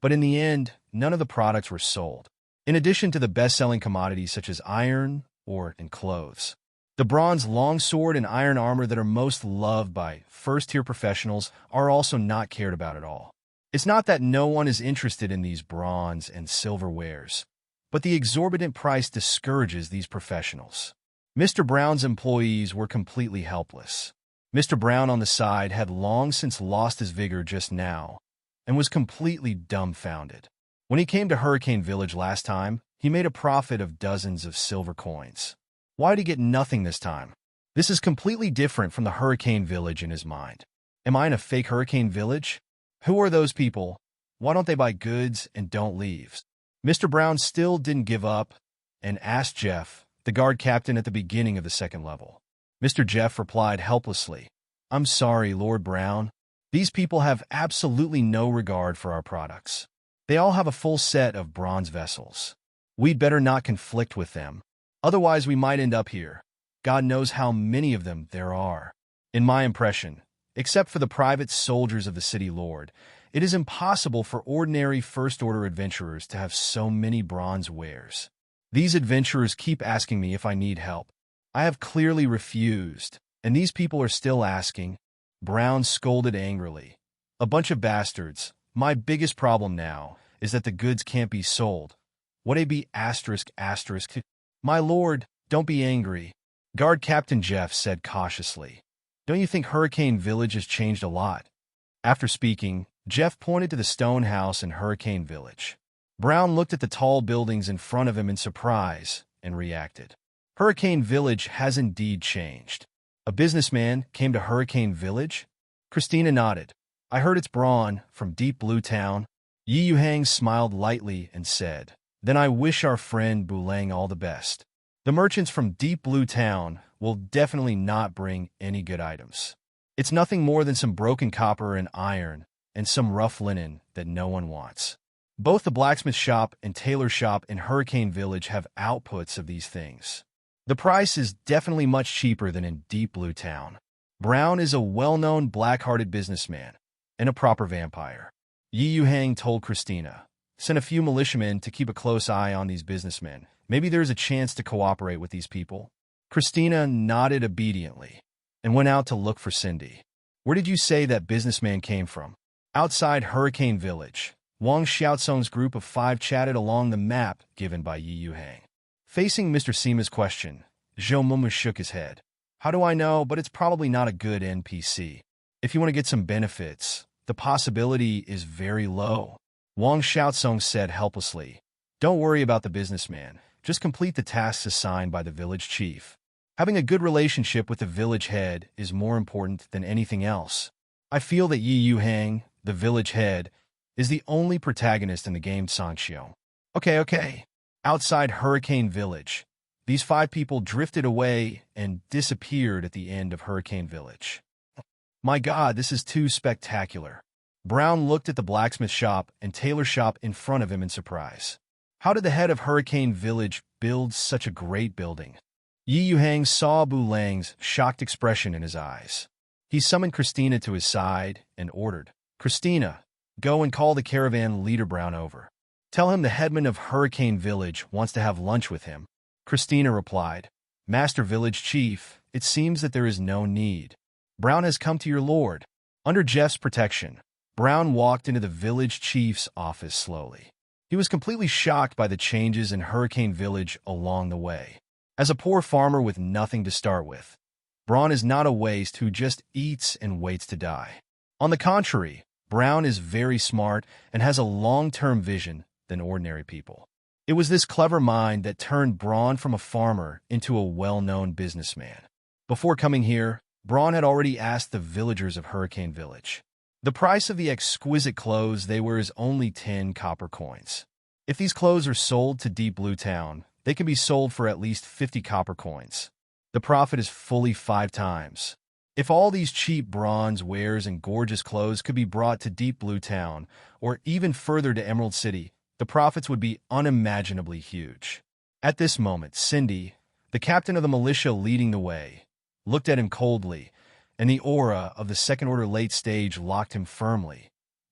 but in the end, none of the products were sold. In addition to the best-selling commodities such as iron, ore, and clothes, the bronze longsword and iron armor that are most loved by first-tier professionals are also not cared about at all. It's not that no one is interested in these bronze and silver wares, but the exorbitant price discourages these professionals. Mr. Brown's employees were completely helpless. Mr. Brown on the side had long since lost his vigor just now and was completely dumbfounded. When he came to Hurricane Village last time, he made a profit of dozens of silver coins. Why did he get nothing this time? This is completely different from the Hurricane Village in his mind. Am I in a fake Hurricane Village? Who are those people? Why don't they buy goods and don't leave? Mr. Brown still didn't give up and asked Jeff, the guard captain at the beginning of the second level. Mr. Jeff replied helplessly, "I'm sorry, Lord Brown. These people have absolutely no regard for our products. They all have a full set of bronze vessels. We'd better not conflict with them. Otherwise, we might end up here. God knows how many of them there are. In my impression, except for the private soldiers of the city lord, it is impossible for ordinary first-order adventurers to have so many bronze wares. These adventurers keep asking me if I need help. I have clearly refused, and these people are still asking." Brown scolded angrily. "A bunch of bastards. My biggest problem now is that the goods can't be sold. Would it be asterisk asterisk? My lord, don't be angry," Guard Captain Jeff said cautiously. "Don't you think Hurricane Village has changed a lot?" After speaking, Jeff pointed to the stone house in Hurricane Village. Brown looked at the tall buildings in front of him in surprise and reacted. Hurricane Village has indeed changed. A businessman came to Hurricane Village? Christina nodded. "I heard it's Braun from Deep Blue Town." Yuhang smiled lightly and said, "Then I wish our friend Bulang all the best. The merchants from Deep Blue Town will definitely not bring any good items. It's nothing more than some broken copper and iron and some rough linen that no one wants." Both the blacksmith shop and tailor shop in Hurricane Village have outputs of these things. The price is definitely much cheaper than in Deep Blue Town. Brown is a well-known black-hearted businessman and a proper vampire. Yuhang told Christina, "Send a few militiamen to keep a close eye on these businessmen. Maybe there's a chance to cooperate with these people." Christina nodded obediently and went out to look for Cindy. "Where did you say that businessman came from?" Outside Hurricane Village, Wang Xiaosong's group of 5 chatted along the map given by Yuhang. Facing Mr. Sima's question, Zhou Mumu shook his head. "How do I know? But it's probably not a good NPC. If you want to get some benefits, the possibility is very low." Wang Xiaosong said helplessly, "Don't worry about the businessman. Just complete the tasks assigned by the village chief. Having a good relationship with the village head is more important than anything else. I feel that Yuhang, the village head, is the only protagonist in the game Sanxiu." Okay. Outside Hurricane Village, these 5 people drifted away and disappeared at the end of Hurricane Village. "My God, this is too spectacular." Brown looked at the blacksmith shop and tailor shop in front of him in surprise. How did the head of Hurricane Village build such a great building? Yuhang saw Bulang's shocked expression in his eyes. He summoned Christina to his side and ordered, "Christina, go and call the caravan leader Brown over. Tell him the headman of Hurricane Village wants to have lunch with him." Christina replied, "Master Village Chief, it seems that there is no need. Brown has come to your lord." Under Jeff's protection, Brown walked into the village chief's office slowly. He was completely shocked by the changes in Hurricane Village along the way. As a poor farmer with nothing to start with, Brown is not a waste who just eats and waits to die. On the contrary, Brown is very smart and has a long-term vision than ordinary people. It was this clever mind that turned Braun from a farmer into a well-known businessman. Before coming here, Braun had already asked the villagers of Hurricane Village. The price of the exquisite clothes they wear is only 10 copper coins. If these clothes are sold to Deep Blue Town, they can be sold for at least 50 copper coins. The profit is fully 5 times. If all these cheap bronze wares and gorgeous clothes could be brought to Deep Blue Town, or even further to Emerald City, the profits would be unimaginably huge. At this moment, Cindy, The captain of the militia leading the way looked at him coldly, and the aura of the second-order late stage locked him firmly.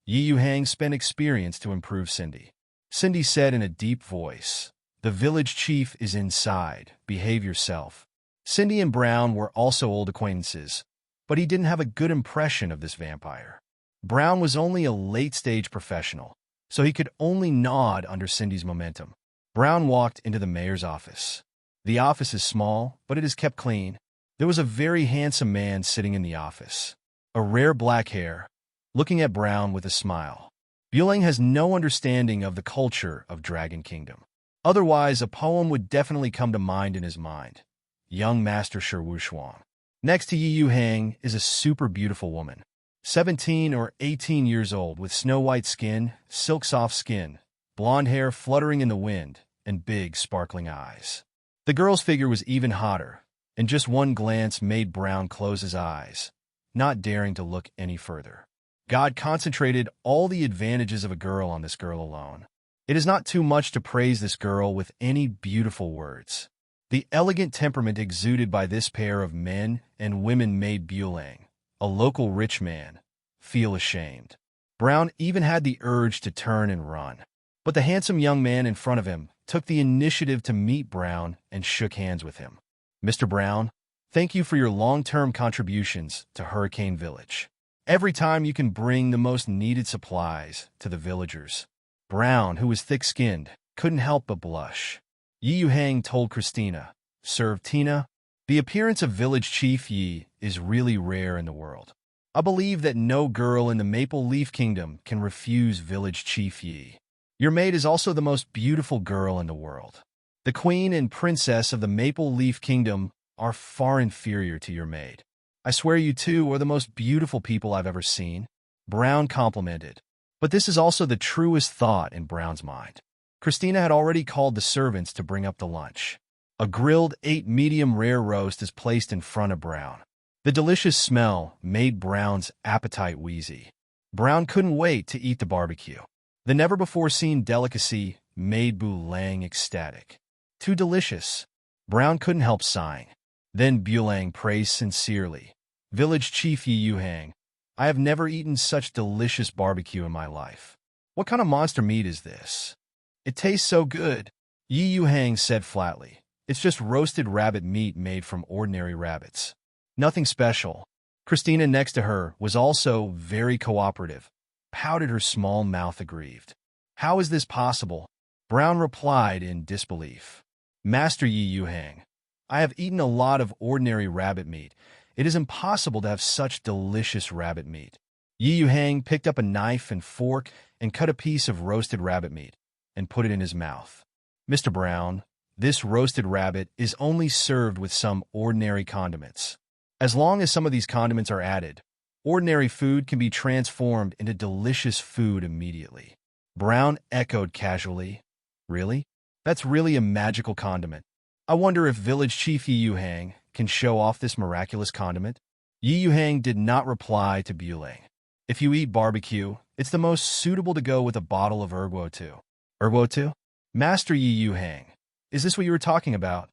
Yuhang spent experience to improve Cindy. Cindy said in a deep voice, "The village chief is inside. Behave yourself." Cindy and Brown were also old acquaintances, but he didn't have a good impression of this vampire. Brown was only a late-stage professional, so he could only nod under Cindy's momentum. Brown walked into the mayor's office. The office is small, but it is kept clean. There was a very handsome man sitting in the office, a rare black hair, looking at Brown with a smile. Yuhang has no understanding of the culture of Dragon Kingdom. Otherwise, a poem would definitely come to mind in his mind. Young Master Shuang. Next to Yuhang is a super beautiful woman, 17 or 18 years old, with snow-white skin, silk-soft skin, blonde hair fluttering in the wind, and big, sparkling eyes. The girl's figure was even hotter, and just one glance made Brown close his eyes, not daring to look any further. God concentrated all the advantages of a girl on this girl alone. It is not too much to praise this girl with any beautiful words. The elegant temperament exuded by this pair of men and women made Yuhang, a local rich man, feel ashamed. Brown even had the urge to turn and run. But the handsome young man in front of him took the initiative to meet Brown and shook hands with him. "Mr. Brown, thank you for your long-term contributions to Hurricane Village. Every time you can bring the most needed supplies to the villagers." Brown, who was thick-skinned, couldn't help but blush. Yuhang told Christina, "Serve Tina. The appearance of Village Chief Yi is really rare in the world. I believe that no girl in the Maple Leaf Kingdom can refuse Village Chief Yi. Your maid is also the most beautiful girl in the world. The queen and princess of the Maple Leaf Kingdom are far inferior to your maid. I swear you two are the most beautiful people I've ever seen." Brown complimented. But this is also the truest thought in Brown's mind. Christina had already called the servants to bring up the lunch. A grilled 8 medium rare roast is placed in front of Brown. The delicious smell made Brown's appetite wheezy. Brown couldn't wait to eat the barbecue. The never-before-seen delicacy made Yuhang ecstatic. Too delicious. Brown couldn't help sighing. Then Yuhang praised sincerely, "Village Chief Yuhang, I have never eaten such delicious barbecue in my life. What kind of monster meat is this? It tastes so good." Yuhang said flatly, "It's just roasted rabbit meat made from ordinary rabbits. Nothing special." Christina next to her was also very cooperative, pouted her small mouth aggrieved. "How is this possible?" Brown replied in disbelief. "Master Yuhang, I have eaten a lot of ordinary rabbit meat. It is impossible to have such delicious rabbit meat." Yuhang picked up a knife and fork and cut a piece of roasted rabbit meat and put it in his mouth. "Mr. Brown, this roasted rabbit is only served with some ordinary condiments. As long as some of these condiments are added, ordinary food can be transformed into delicious food immediately." Brown echoed casually, "Really? That's really a magical condiment. I wonder if Village Chief Yuhang can show off this miraculous condiment." Yuhang did not reply to Yuhang. "If you eat barbecue, it's the most suitable to go with a bottle of Erguo-tu." "Erguo-tu? Master Yuhang, is this what you were talking about?"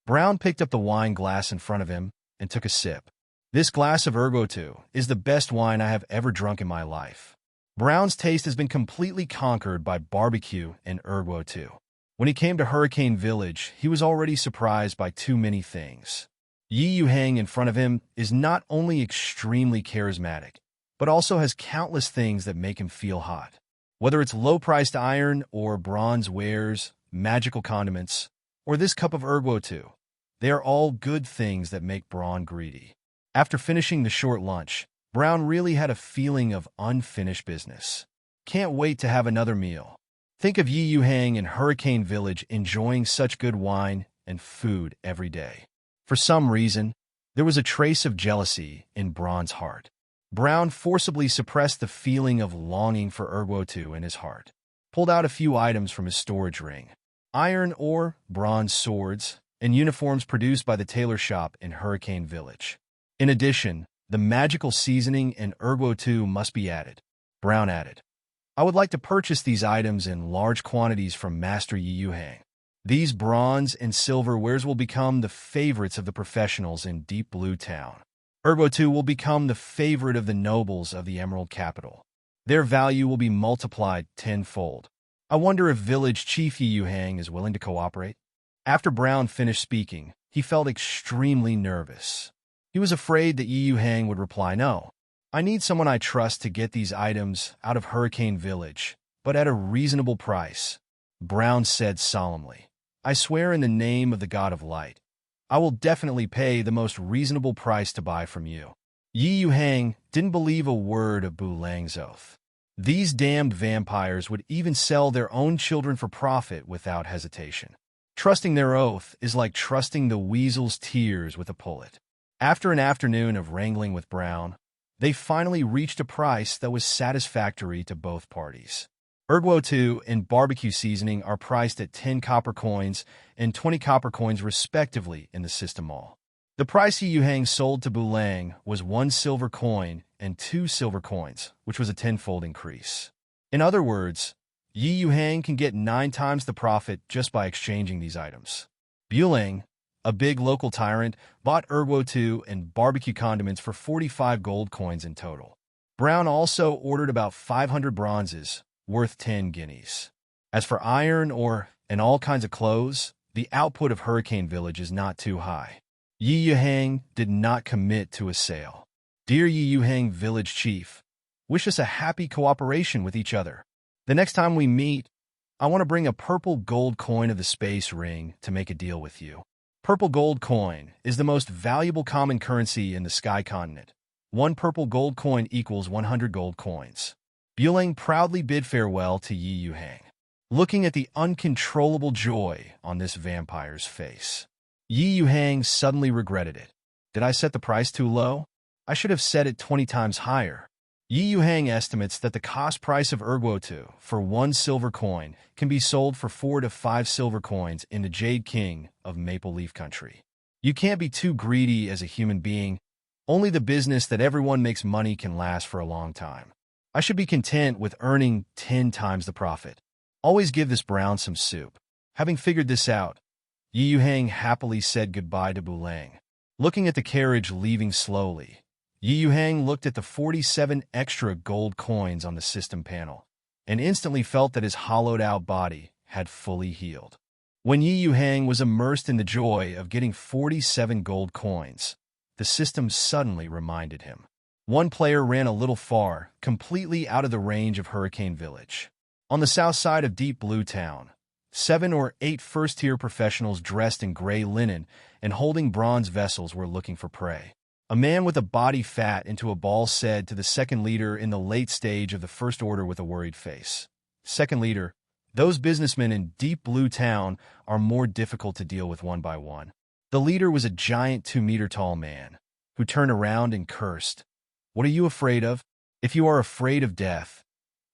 Brown picked up the wine glass in front of him and took a sip. "This glass of Erguo-tu is the best wine I have ever drunk in my life." Brown's taste has been completely conquered by barbecue and Erguo-tu. When he came to Hurricane Village, he was already surprised by too many things. Yuhang in front of him is not only extremely charismatic, but also has countless things that make him feel hot. Whether it's low-priced iron or bronze wares, magical condiments, or this cup of Erguo-tu, they are all good things that make Brown greedy. After finishing the short lunch, Brown really had a feeling of unfinished business. Can't wait to have another meal. Think of Yuhang in Hurricane Village enjoying such good wine and food every day. For some reason, there was a trace of jealousy in Brown's heart. Brown forcibly suppressed the feeling of longing for Erguo-tu in his heart, pulled out a few items from his storage ring. Iron ore, bronze swords, and uniforms produced by the tailor shop in Hurricane Village. In addition, the magical seasoning and Erguo-tu must be added. Brown added, "I would like to purchase these items in large quantities from Master Yuhang." These bronze and silver wares will become the favorites of the professionals in Deep Blue Town. Ergo 2 will become the favorite of the nobles of the Emerald Capital. Their value will be multiplied tenfold. I wonder if village chief Yuhang is willing to cooperate? After Brown finished speaking, he felt extremely nervous. He was afraid that Yuhang would reply no. I need someone I trust to get these items out of Hurricane Village, but at a reasonable price. Brown said solemnly, I swear in the name of the God of Light, I will definitely pay the most reasonable price to buy from you. Yuhang didn't believe a word of Bu Lang's oath. These damned vampires would even sell their own children for profit without hesitation. Trusting their oath is like trusting the weasel's tears with a pullet. After an afternoon of wrangling with Brown, they finally reached a price that was satisfactory to both parties. Ergo 2 and barbecue seasoning are priced at 10 copper coins and 20 copper coins respectively in the system mall. The price Yuhang sold to Bu Lang was 1 silver coin and 2 silver coins, which was a tenfold increase. In other words, Yuhang can get 9 times the profit just by exchanging these items. Bu Lang, a big local tyrant, bought Ergo 2 and barbecue condiments for 45 gold coins in total. Brown also ordered about 500 bronzes, worth 10 guineas. As for iron, ore, and all kinds of clothes, the output of Hurricane Village is not too high. Yuhang did not commit to a sale. Dear Yuhang Village Chief, wish us a happy cooperation with each other. The next time we meet, I want to bring a purple gold coin of the space ring to make a deal with you. Purple gold coin is the most valuable common currency in the Sky Continent. 1 purple gold coin equals 100 gold coins. Bu Lang proudly bid farewell to Yuhang, looking at the uncontrollable joy on this vampire's face. Yuhang suddenly regretted it. Did I set the price too low? I should have set it 20 times higher. Yuhang estimates that the cost price of Ergo 2 for 1 silver coin can be sold for 4 to 5 silver coins in the Jade King of Maple Leaf Country. You can't be too greedy as a human being. Only the business that everyone makes money can last for a long time. I should be content with earning 10 times the profit. Always give this Brown some soup. Having figured this out, Yuhang happily said goodbye to Bu Lang. Looking at the carriage leaving slowly, Yuhang looked at the 47 extra gold coins on the system panel and instantly felt that his hollowed-out body had fully healed. When Yuhang was immersed in the joy of getting 47 gold coins, the system suddenly reminded him. One player ran a little far, completely out of the range of Hurricane Village. On the south side of Deep Blue Town, 7 or 8 first-tier professionals dressed in gray linen and holding bronze vessels were looking for prey. A man with a body fat into a ball said to the second leader in the late stage of the First Order with a worried face, Second leader, those businessmen in Deep Blue Town are more difficult to deal with one by one. The leader was a giant 2-meter-tall man, who turned around and cursed. What are you afraid of? If you are afraid of death,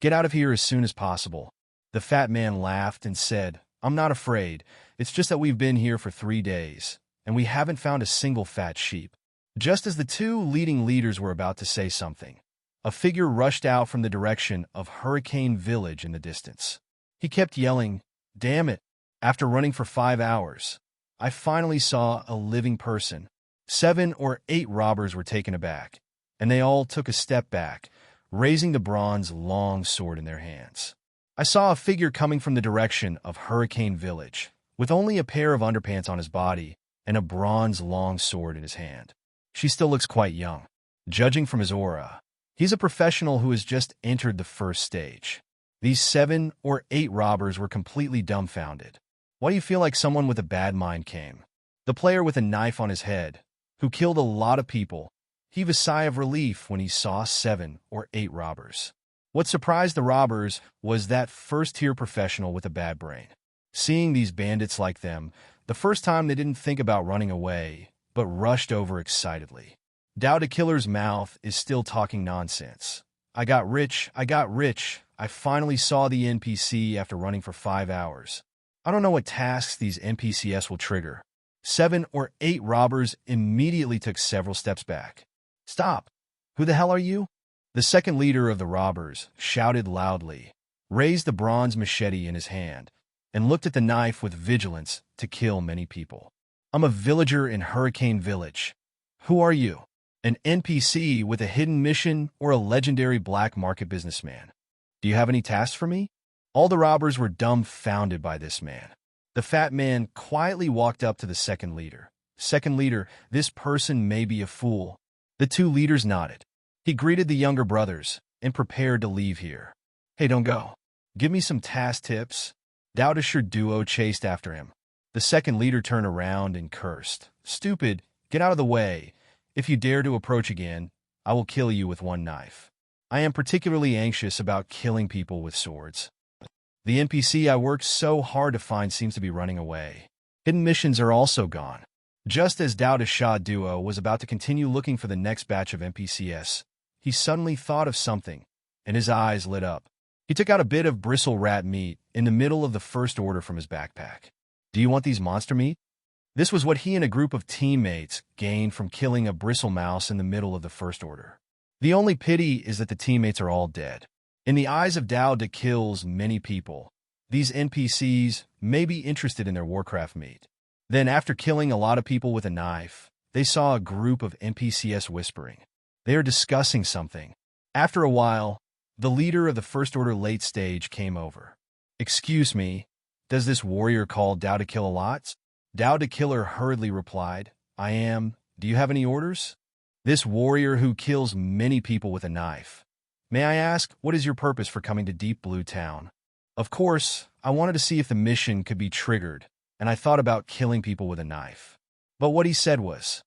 get out of here as soon as possible. The fat man laughed and said, I'm not afraid. It's just that we've been here for 3 days, and we haven't found a single fat sheep. Just as the 2 leading leaders were about to say something, a figure rushed out from the direction of Hurricane Village in the distance. He kept yelling, Damn it! After running for 5 hours, I finally saw a living person. 7 or 8 robbers were taken aback, and they all took a step back, raising the bronze long sword in their hands. I saw a figure coming from the direction of Hurricane Village, with only a pair of underpants on his body and a bronze long sword in his hand. She still looks quite young. Judging from his aura, he's a professional who has just entered the first stage. These 7 or 8 robbers were completely dumbfounded. Why do you feel like someone with a bad mind came? The player with a knife on his head, who killed a lot of people, heaved a sigh of relief when he saw 7 or 8 robbers. What surprised the robbers was that first-tier professional with a bad brain. Seeing these bandits like them, the first time they didn't think about running away, but rushed over excitedly. Doubt a killer's mouth is still talking nonsense. I got rich. I finally saw the NPC after running for 5 hours. I don't know what tasks these NPCs will trigger. 7 or 8 robbers immediately took several steps back. Stop! Who the hell are you? The second leader of the robbers shouted loudly, raised the bronze machete in his hand, and looked at the knife with vigilance to kill many people. I'm a villager in Hurricane Village. Who are you? An NPC with a hidden mission or a legendary black market businessman? Do you have any tasks for me? All the robbers were dumbfounded by this man. The fat man quietly walked up to the second leader. Second leader, this person may be a fool. The two leaders nodded. He greeted the younger brothers and prepared to leave here. Hey, don't go. Give me some task tips. Dowdisher duo chased after him. The second leader turned around and cursed. Stupid, get out of the way. If you dare to approach again, I will kill you with one knife. I am particularly anxious about killing people with swords. The NPC I worked so hard to find seems to be running away. Hidden missions are also gone. Just as Dowdisher duo was about to continue looking for the next batch of NPCs, he suddenly thought of something, and his eyes lit up. He took out a bit of bristle rat meat in the middle of the first order from his backpack. Do you want these monster meat? This was what he and a group of teammates gained from killing a bristle mouse in the middle of the first order. The only pity is that the teammates are all dead. In the eyes of Dowd that kills many people, these NPCs may be interested in their Warcraft meat. Then after killing a lot of people with a knife, they saw a group of NPCs whispering. They are discussing something. After a while, the leader of the First Order late stage came over. Excuse me, does this warrior called Dowd to kill a lot? Dowd the Killer hurriedly replied, I am. Do you have any orders? This warrior who kills many people with a knife. May I ask, what is your purpose for coming to Deep Blue Town? Of course, I wanted to see if the mission could be triggered, and I thought about killing people with a knife. But what he said was,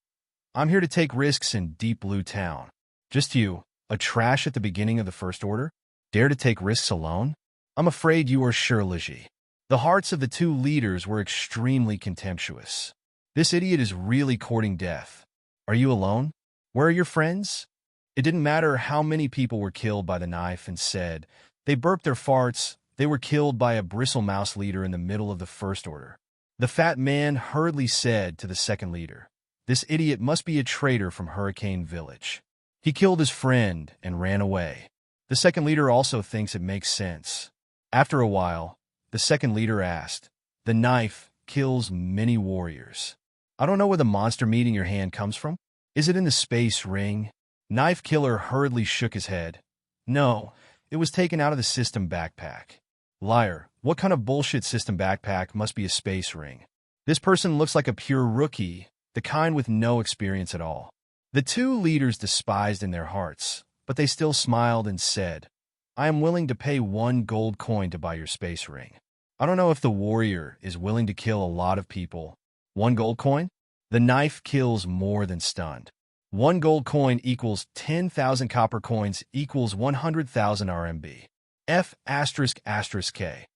I'm here to take risks in Deep Blue Town. Just you, a trash at the beginning of the First Order? Dare to take risks alone? I'm afraid you are Shirligi. The hearts of the two leaders were extremely contemptuous. This idiot is really courting death. Are you alone? Where are your friends? It didn't matter how many people were killed by the knife and said, they burped their farts, they were killed by a bristle mouse leader in the middle of the First Order. The fat man hurriedly said to the second leader, this idiot must be a traitor from Hurricane Village. He killed his friend and ran away. The second leader also thinks it makes sense. After a while, the second leader asked, the knife kills many warriors. I don't know where the monster meat in your hand comes from. Is it in the space ring? Knife Killer hurriedly shook his head. No, it was taken out of the system backpack. Liar, what kind of bullshit system backpack must be a space ring? This person looks like a pure rookie, the kind with no experience at all. The two leaders despised in their hearts, but they still smiled and said, I am willing to pay 1 gold coin to buy your space ring. I don't know if the warrior is willing to kill a lot of people. 1 gold coin? The knife kills more than stunned. 1 gold coin equals 10,000 copper coins equals 100,000 RMB. F***K.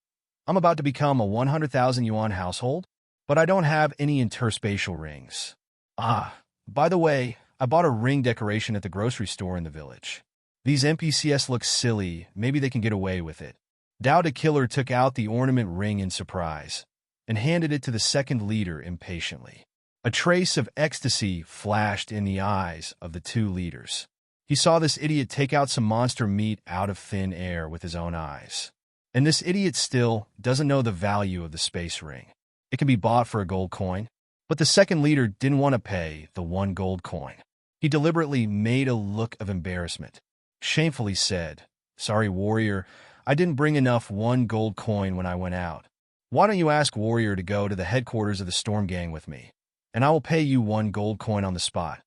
I'm about to become a 100,000 yuan household, but I don't have any interspatial rings. Ah, by the way, I bought a ring decoration at the grocery store in the village. These NPCs look silly, maybe they can get away with it. Dowd the Killer took out the ornament ring in surprise and handed it to the second leader impatiently. A trace of ecstasy flashed in the eyes of the two leaders. He saw this idiot take out some monster meat out of thin air with his own eyes. And this idiot still doesn't know the value of the space ring. It can be bought for a gold coin. But the second leader didn't want to pay the 1 gold coin. He deliberately made a look of embarrassment. Shamefully said, Sorry, warrior, I didn't bring enough 1 gold coin when I went out. Why don't you ask warrior to go to the headquarters of the Storm Gang with me, and I will pay you 1 gold coin on the spot.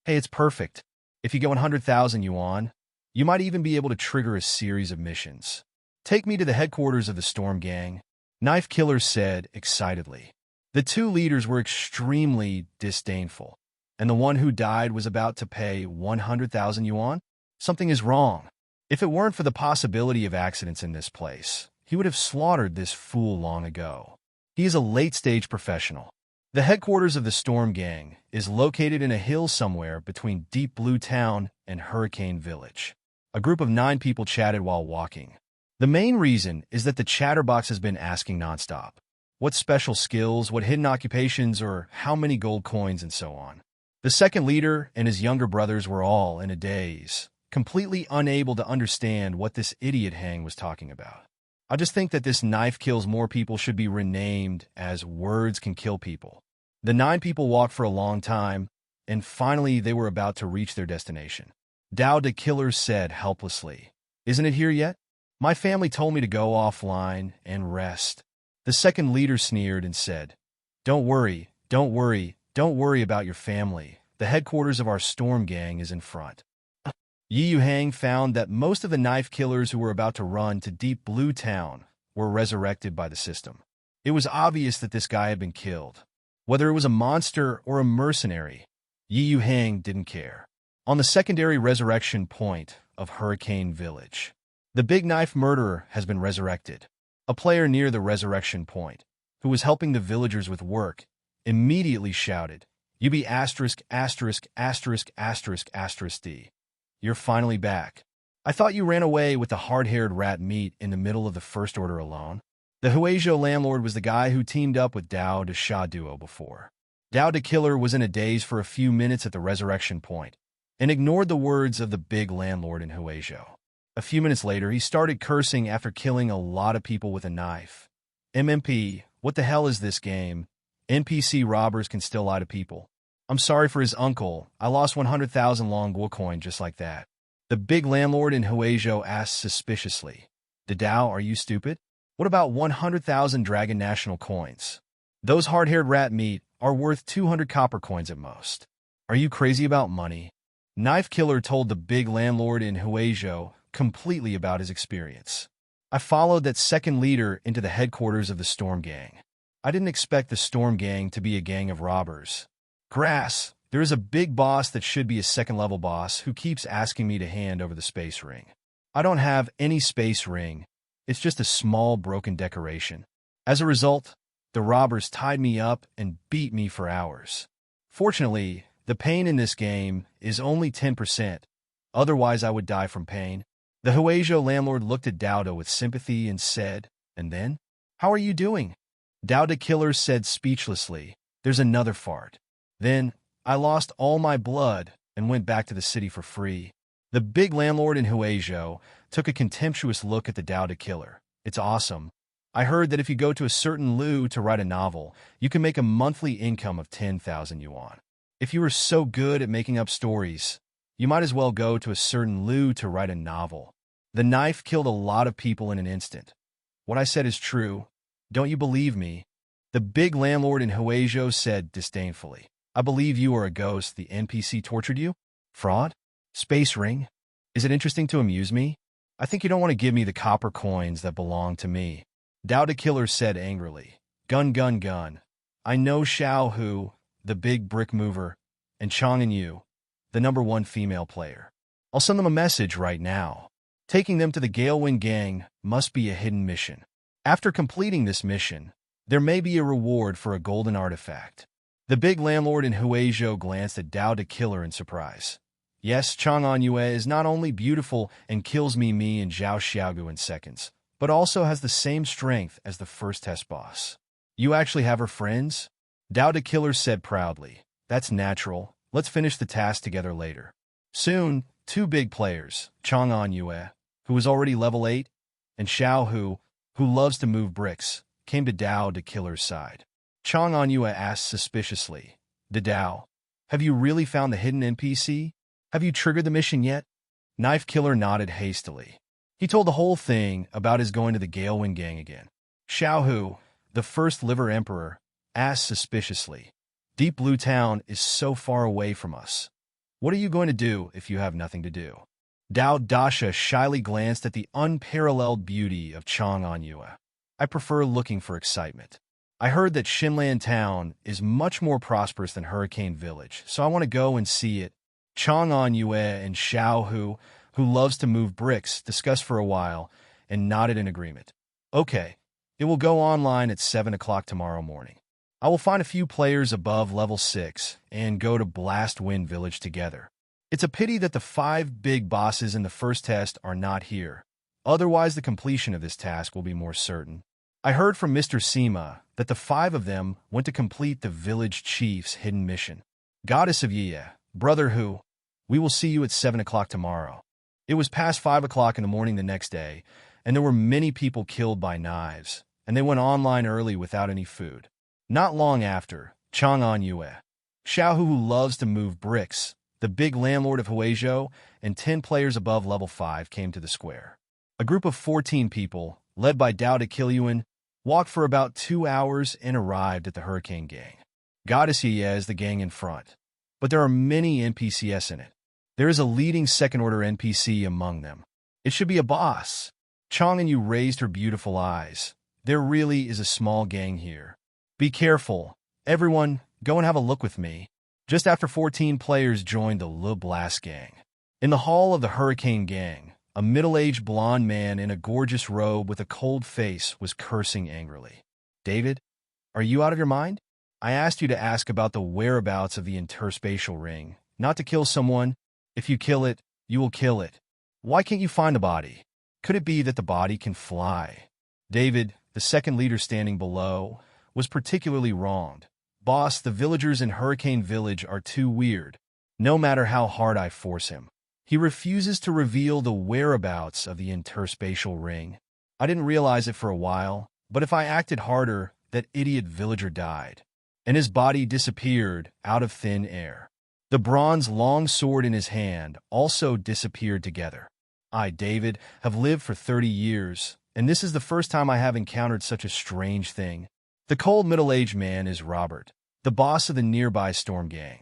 Hey, it's perfect. If you get 100,000 yuan, you might even be able to trigger a series of missions. Take me to the headquarters of the Storm Gang, Knife Killer said excitedly. The two leaders were extremely disdainful, and the one who died was about to pay 100,000 yuan? Something is wrong. If it weren't for the possibility of accidents in this place, he would have slaughtered this fool long ago. He is a late-stage professional. The headquarters of the Storm Gang is located in a hill somewhere between Deep Blue Town and Hurricane Village. A group of 9 people chatted while walking. The main reason is that the chatterbox has been asking nonstop. What special skills, what hidden occupations, or how many gold coins, and so on. The second leader and his younger brothers were all in a daze, completely unable to understand what this idiot Hang was talking about. I just think that this knife kills more people should be renamed as words can kill people. The 9 people walked for a long time, and finally they were about to reach their destination. Dao the killer said helplessly, "Isn't it here yet? My family told me to go offline and rest." The second leader sneered and said, "Don't worry, don't worry, don't worry about your family. The headquarters of our storm gang is in front." Yuhang found that most of the knife killers who were about to run to Deep Blue Town were resurrected by the system. It was obvious that this guy had been killed. Whether it was a monster or a mercenary, Yuhang didn't care. On the secondary resurrection point of Hurricane Village, the big knife murderer has been resurrected. A player near the resurrection point, who was helping the villagers with work, immediately shouted, "You be asterisk, asterisk, asterisk, asterisk, asterisk D. You're finally back. I thought you ran away with the hard-haired rat meat in the middle of the First Order alone." The Huizhou landlord was the guy who teamed up with Dao the Sha duo before. Dao the killer was in a daze for a few minutes at the resurrection point and ignored the words of the big landlord in Huizhou. A few minutes later, he started cursing after killing a lot of people with a knife. "MMP, what the hell is this game? NPC robbers can still lie to people. I'm sorry for his uncle. I lost 100,000 long Guo coin just like that." The big landlord in Huizhou asked suspiciously, "Dao, are you stupid? What about 100,000 Dragon National coins? Those hard-haired rat meat are worth 200 copper coins at most. Are you crazy about money?" Knife Killer told the big landlord in Huizhou completely about his experience. "I followed that second leader into the headquarters of the Storm Gang. I didn't expect the Storm Gang to be a gang of robbers. Grass, there is a big boss that should be a second-level boss who keeps asking me to hand over the space ring. I don't have any space ring. It's just a small broken decoration. As a result, the robbers tied me up and beat me for hours. Fortunately, the pain in this game is only 10%. Otherwise, I would die from pain." The Huizhou landlord looked at Dao with sympathy and said, "And then? How are you doing?" Dao the killer said speechlessly, "There's another fart. Then, I lost all my blood and went back to the city for free." The big landlord in Huizhou took a contemptuous look at the Dao the killer. "It's awesome. I heard that if you go to a certain Lu to write a novel, you can make a monthly income of 10,000 yuan. If you are so good at making up stories, you might as well go to a certain Lu to write a novel." The knife killed a lot of people in an instant. "What I said is true. Don't you believe me?" The big landlord in Huizhou said disdainfully, "I believe you are a ghost. The NPC tortured you? Fraud? Space ring? Is it interesting to amuse me? I think you don't want to give me the copper coins that belong to me." Dao the killer said angrily, "Gun, gun, gun. I know Xiao Hu, the big brick mover, and Chang and you, the #1 female player. I'll send them a message right now. Taking them to the Galewind gang must be a hidden mission. After completing this mission, there may be a reward for a golden artifact." The big landlord in Huizhou glanced at Dao the killer in surprise. "Yes, Chang'an Yue is not only beautiful and kills me and Zhao Xiaogu in seconds, but also has the same strength as the first test boss. You actually have her friends?" Dao the killer said proudly, "That's natural. Let's finish the task together later." Soon, 2 big players, Chang'an Yue, who was already level 8, and Xiao Hu, who loves to move bricks, came to Dao the killer's side. Chang'an Yue asked suspiciously, "Dao, have you really found the hidden NPC? Have you triggered the mission yet?" Knife Killer nodded hastily. He told the whole thing about his going to the Galewind gang again. Xiao Hu, the first Liver Emperor, asked suspiciously, "Deep Blue Town is so far away from us. What are you going to do if you have nothing to do?" Dao Dasha shyly glanced at the unparalleled beauty of Chang'an Yue. "I prefer looking for excitement. I heard that Xinlan Town is much more prosperous than Hurricane Village, so I want to go and see it." Chang'an Yue and Xiao Hu, who loves to move bricks, discussed for a while and nodded in agreement. "Okay, it will go online at 7 o'clock tomorrow morning. I will find a few players above level 6 and go to Blast Wind Village together. It's a pity that the 5 big bosses in the first test are not here. Otherwise, the completion of this task will be more certain. I heard from Mr. Sima that the 5 of them went to complete the village chief's hidden mission. Goddess of Yi, Brother Hu, we will see you at 7 o'clock tomorrow." It was past 5 o'clock in the morning the next day, and there were many people killed by knives, and they went online early without any food. Not long after, Chang'an Yue, Xiaohu, who loves to move bricks, the big landlord of Huizhou, and 10 players above level 5 came to the square. A group of 14 people, led by Dao de Qilyuan, walked for about 2 hours and arrived at the Hurricane Gang. Goddess Ye is the gang in front, but there are many NPCs in it. There is a leading second-order NPC among them. It should be a boss. Chang'an Yu raised her beautiful eyes. There really is a small gang here. Be careful. Everyone, go and have a look with me. Just after 14 players joined the Le Blast Gang. In the hall of the Hurricane Gang, a middle-aged blonde man in a gorgeous robe with a cold face was cursing angrily. David, are you out of your mind? I asked you to ask about the whereabouts of the interspatial ring, not to kill someone. If you kill it, you will kill it. Why can't you find the body? Could it be that the body can fly? David, the second leader standing below, was particularly wronged. Boss, the villagers in Hurricane Village are too weird. No matter how hard I force him, he refuses to reveal the whereabouts of the interspatial ring. I didn't realize it for a while, but if I acted harder, that idiot villager died, and his body disappeared out of thin air. The bronze long sword in his hand also disappeared together. I, David, have lived for 30 years, and this is the first time I have encountered such a strange thing. The cold middle-aged man is Robert, the boss of the nearby Storm Gang.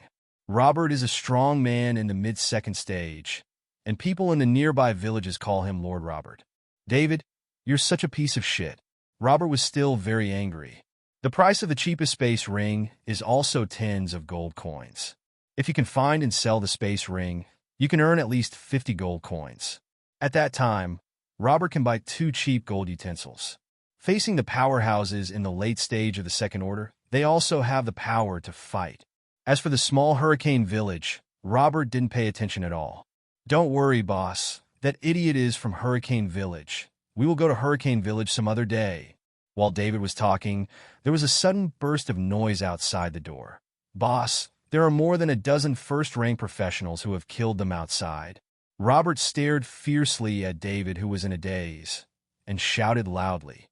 Robert is a strong man in the mid-second stage, and people in the nearby villages call him Lord Robert. David, you're such a piece of shit. Robert was still very angry. The price of the cheapest space ring is also tens of gold coins. If you can find and sell the space ring, you can earn at least 50 gold coins. At that time, Robert can buy 2 cheap gold utensils. Facing the powerhouses in the late stage of the Second Order, they also have the power to fight. As for the small Hurricane Village, Robert didn't pay attention at all. Don't worry, boss. That idiot is from Hurricane Village. We will go to Hurricane Village some other day. While David was talking, there was a sudden burst of noise outside the door. Boss, there are more than a dozen first-rank professionals who have killed them outside. Robert stared fiercely at David, who was in a daze, and shouted loudly,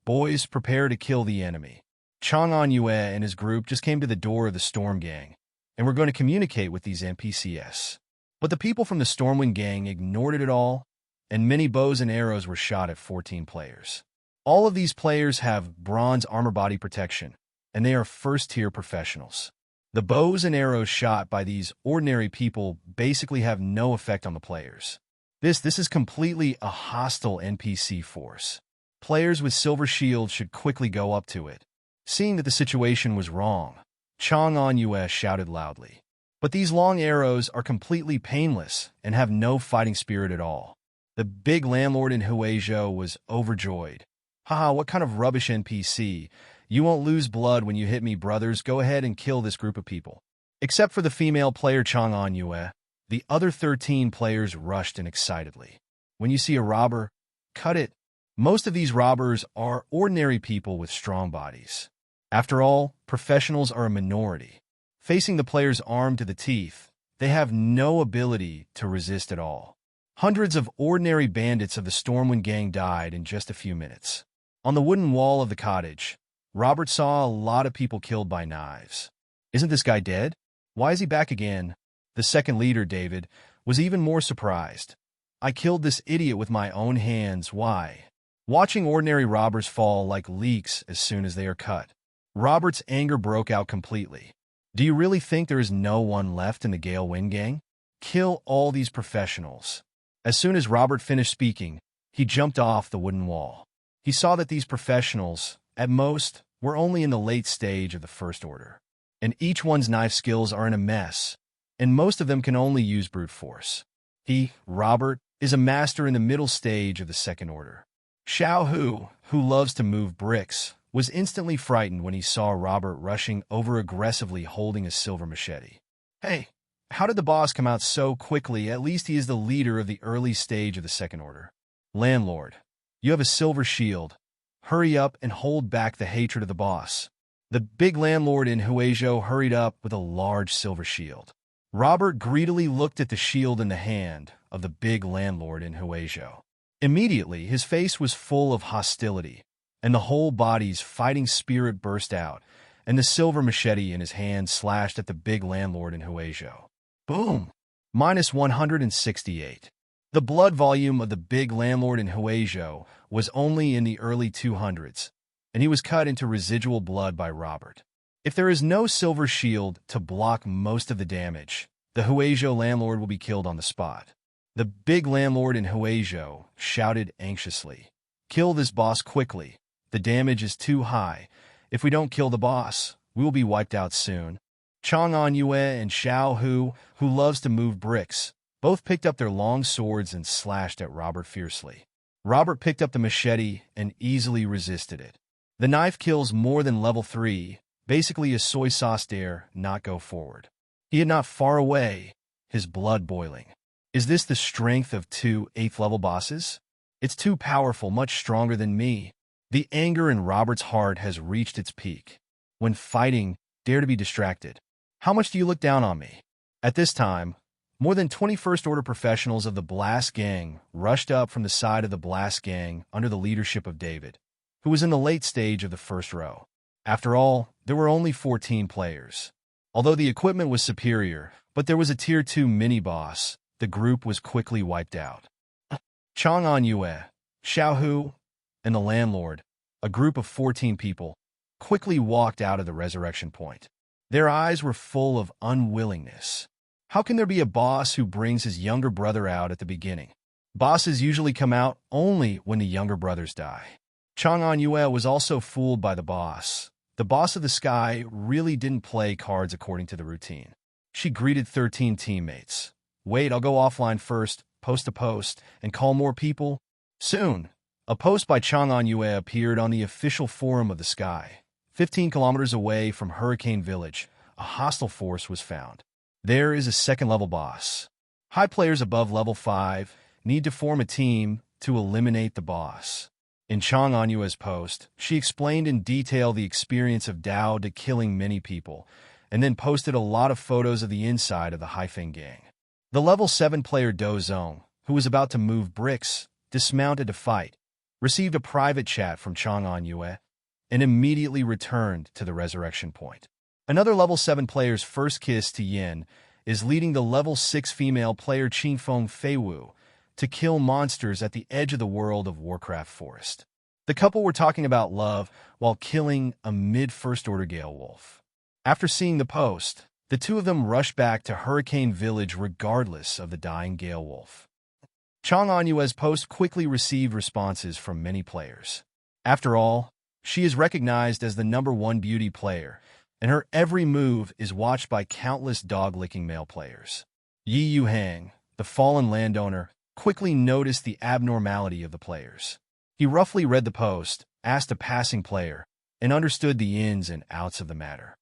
"Boys, prepare to kill the enemy." Chang'an Yue and his group just came to the door of the Storm Gang, and were going to communicate with these NPCs. But the people from the Stormwind Gang ignored it at all, and many bows and arrows were shot at 14 players. All of these players have bronze armor body protection, and they are first-tier professionals. The bows and arrows shot by these ordinary people basically have no effect on the players. This is completely a hostile NPC force. Players with silver shields should quickly go up to it. Seeing that the situation was wrong, Chang'an Yue shouted loudly. But these long arrows are completely painless and have no fighting spirit at all. The big landlord in Huizhou was overjoyed. Haha, what kind of rubbish NPC? You won't lose blood when you hit me, brothers. Go ahead and kill this group of people. Except for the female player Chang'an Yue, the other 13 players rushed in excitedly. When you see a robber, cut it. Most of these robbers are ordinary people with strong bodies. After all, professionals are a minority. Facing the players armed to the teeth, they have no ability to resist at all. Hundreds of ordinary bandits of the Stormwind Gang died in just a few minutes. On the wooden wall of the cottage, Robert saw a lot of people killed by knives. Isn't this guy dead? Why is he back again? The second leader, David, was even more surprised. I killed this idiot with my own hands. Why? Watching ordinary robbers fall like leeks as soon as they are cut. Robert's anger broke out completely. Do you really think there is no one left in the Gale Wind Gang? Kill all these professionals. As soon as Robert finished speaking, he jumped off the wooden wall. He saw that these professionals, at most, were only in the late stage of the First Order, and each one's knife skills are in a mess, and most of them can only use brute force. He, Robert, is a master in the middle stage of the Second Order. Xiaohu, who loves to move bricks, was instantly frightened when he saw Robert rushing over aggressively holding a silver machete. Hey, how did the boss come out so quickly? At least he is the leader of the early stage of the Second Order. Landlord, you have a silver shield. Hurry up and hold back the hatred of the boss. The big landlord in Huizhou hurried up with a large silver shield. Robert greedily looked at the shield in the hand of the big landlord in Huizhou. Immediately, his face was full of hostility, and the whole body's fighting spirit burst out, and the silver machete in his hand slashed at the big landlord in Huizhou. Boom! Minus 168. The blood volume of the big landlord in Huizhou was only in the early 200s, and he was cut into residual blood by Robert. If there is no silver shield to block most of the damage, the Huizhou landlord will be killed on the spot. The big landlord in Huizhou shouted anxiously, "Kill this boss quickly. The damage is too high. If we don't kill the boss, we will be wiped out soon." Chang Anyue and Xiao Hu, who loves to move bricks, both picked up their long swords and slashed at Robert fiercely. Robert picked up the machete and easily resisted it. The knife kills more than level 3, basically a soy sauce dare not go forward. He had not far away, his blood boiling. Is this the strength of 2 8th-level bosses? It's too powerful, much stronger than me. The anger in Robert's heart has reached its peak. When fighting, dare to be distracted. How much do you look down on me? At this time, more than 21st Order professionals of the Blast Gang rushed up from the side of the Blast Gang under the leadership of David, who was in the late stage of the first row. After all, there were only 14 players. Although the equipment was superior, but there was a Tier 2 mini-boss, the group was quickly wiped out. Chang Anyue, Xiao Hu, and the landlord, a group of 14 people, quickly walked out of the resurrection point. Their eyes were full of unwillingness. How can there be a boss who brings his younger brother out at the beginning? Bosses usually come out only when the younger brothers die. Chang Anyue was also fooled by the boss. The boss of the sky really didn't play cards according to the routine. She greeted 13 teammates. "Wait, I'll go offline first, post a post, and call more people." Soon, a post by Chang Anyue appeared on the official forum of the sky. 15 kilometers away from Hurricane Village, a hostile force was found. There is a second-level boss. High players above level 5 need to form a team to eliminate the boss. In Chang Anyue's post, she explained in detail the experience of Dao to killing many people, and then posted a lot of photos of the inside of the Haifeng gang. The level 7 player Do Zong, who was about to move bricks, dismounted to fight, received a private chat from Chang Anyue, and immediately returned to the resurrection point. Another level 7 player's first kiss to Yin is leading the level 6 female player Qingfeng Feiwu to kill monsters at the edge of the World of Warcraft forest. The couple were talking about love while killing a mid-First Order Gale Wolf. After seeing the post, the two of them rushed back to Hurricane Village regardless of the dying Gale Wolf. Chang Anyue's post quickly received responses from many players. After all, she is recognized as the #1 beauty player, and her every move is watched by countless dog-licking male players. Yuhang, the fallen landowner, quickly noticed the abnormality of the players. He roughly read the post, asked a passing player, and understood the ins and outs of the matter.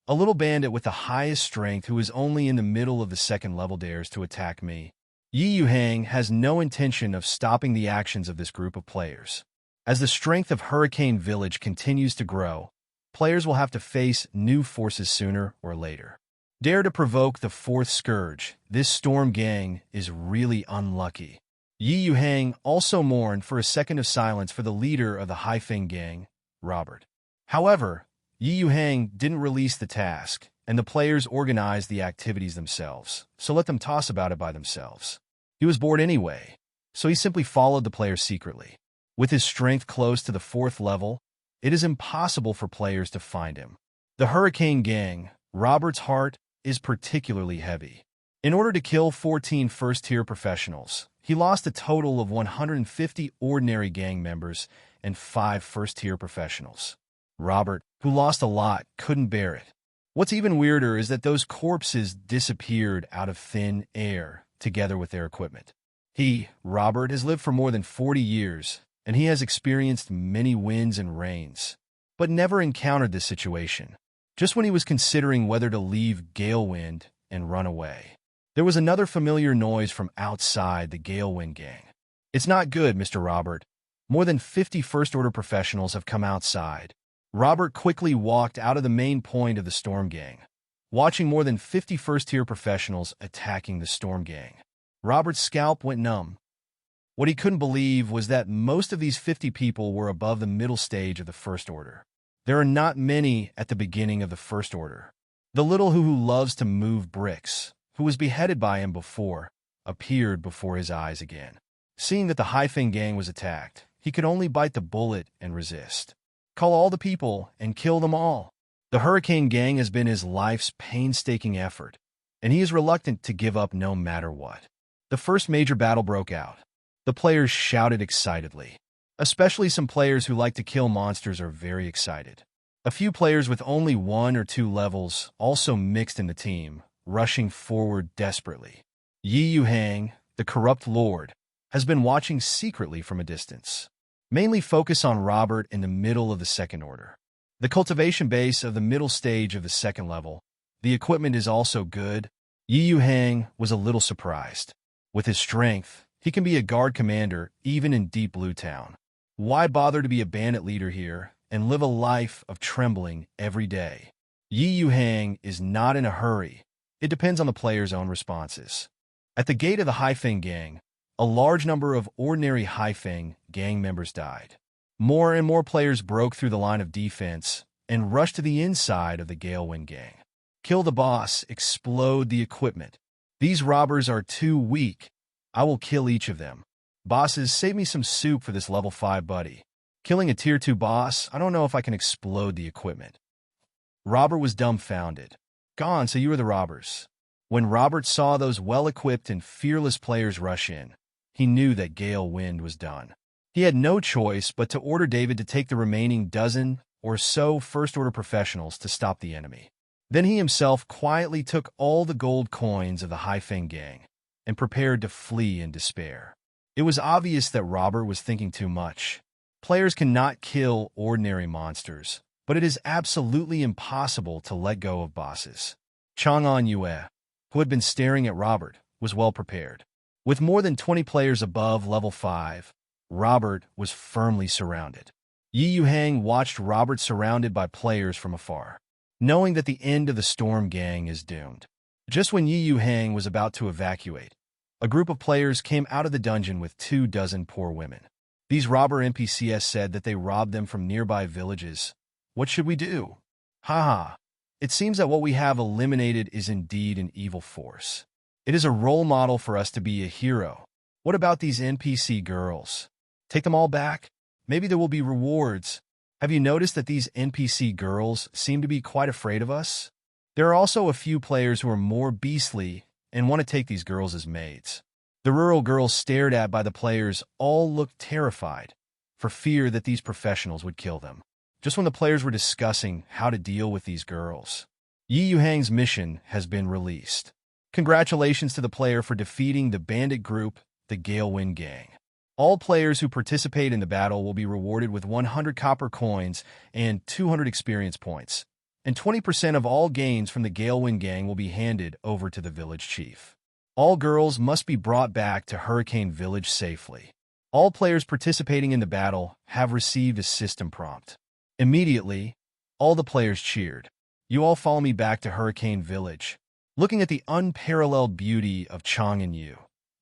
A little bandit with the highest strength who is only in the middle of the second level dares to attack me. Yuhang has no intention of stopping the actions of this group of players. As the strength of Hurricane Village continues to grow, players will have to face new forces sooner or later. Dare to provoke the 4th Scourge, this Storm Gang is really unlucky. Yuhang also mourned for a second of silence for the leader of the Haifeng Gang, Robert. However, Yuhang didn't release the task, and the players organized the activities themselves, so let them toss about it by themselves. He was bored anyway, so he simply followed the players secretly. With his strength close to the 4th level, it is impossible for players to find him. The Hurricane Gang, Robert's heart, is particularly heavy. In order to kill 14 first-tier professionals, he lost a total of 150 ordinary gang members and 5 first-tier professionals. Robert, who lost a lot, couldn't bear it. What's even weirder is that those corpses disappeared out of thin air together with their equipment. Robert, has lived for more than 40 years, and he has experienced many winds and rains, but never encountered this situation. Just when he was considering whether to leave Galewind and run away, there was another familiar noise from outside the Galewind gang. "It's not good, Mr. Robert. More than 50 First Order professionals have come outside." Robert quickly walked out of the main point of the Storm Gang, watching more than 50 first-tier professionals attacking the Storm Gang. Robert's scalp went numb. What he couldn't believe was that most of these 50 people were above the middle stage of the First Order. There are not many at the beginning of the First Order. The little who loves to move bricks, who was beheaded by him before, appeared before his eyes again. Seeing that the Haifeng gang was attacked, he could only bite the bullet and resist. Call all the people and kill them all. The Hurricane Gang has been his life's painstaking effort, and he is reluctant to give up no matter what. The first major battle broke out. The players shouted excitedly. Especially some players who like to kill monsters are very excited. A few players with only 1 or 2 levels also mixed in the team, rushing forward desperately. Yuhang, the corrupt lord, has been watching secretly from a distance. Mainly focus on Robert in the middle of the Second Order. The cultivation base of the middle stage of the second level. The equipment is also good. Yuhang was a little surprised. With his strength, he can be a guard commander even in Deep Blue Town. Why bother to be a bandit leader here and live a life of trembling every day? Yuhang is not in a hurry. It depends on the player's own responses. At the gate of the Haifeng gang, a large number of ordinary Haifeng gang members died. More and more players broke through the line of defense and rushed to the inside of the Galewind gang. Kill the boss, explode the equipment. These robbers are too weak. I will kill each of them. Bosses, save me some soup for this level 5 buddy. Killing a tier 2 boss, I don't know if I can explode the equipment. Robert was dumbfounded. Gone, so you were the robbers. When Robert saw those well-equipped and fearless players rush in, he knew that Galewind was done. He had no choice but to order David to take the remaining dozen or so First Order professionals to stop the enemy. Then he himself quietly took all the gold coins of the Haifeng gang and prepared to flee in despair. It was obvious that Robert was thinking too much. Players cannot kill ordinary monsters, but it is absolutely impossible to let go of bosses. Chang'an Yue, who had been staring at Robert, was well prepared. With more than 20 players above level 5, Robert was firmly surrounded. Yuhang watched Robert surrounded by players from afar, knowing that the end of the Storm Gang is doomed. Just when Yuhang was about to evacuate, a group of players came out of the dungeon with 24 poor women. These robber NPCs said that they robbed them from nearby villages. What should we do? Haha. It seems that what we have eliminated is indeed an evil force. It is a role model for us to be a hero. What about these NPC girls? Take them all back? Maybe there will be rewards. Have you noticed that these NPC girls seem to be quite afraid of us? There are also a few players who are more beastly and want to take these girls as maids. The rural girls stared at by the players all looked terrified, for fear that these professionals would kill them. Just when the players were discussing how to deal with these girls, Yuhang's mission has been released. Congratulations to the player for defeating the bandit group, the Galewind Gang. All players who participate in the battle will be rewarded with 100 copper coins and 200 experience points, and 20% of all gains from the Galewind Gang will be handed over to the village chief. All girls must be brought back to Hurricane Village safely. All players participating in the battle have received a system prompt. Immediately, all the players cheered. You all follow me back to Hurricane Village. Looking at the unparalleled beauty of Chang and Yu,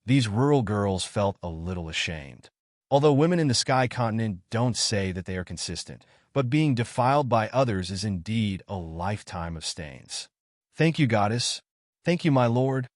these rural girls felt a little ashamed. Although women in the Sky Continent don't say that they are consistent, but being defiled by others is indeed a lifetime of stains. Thank you, goddess. Thank you, my lord.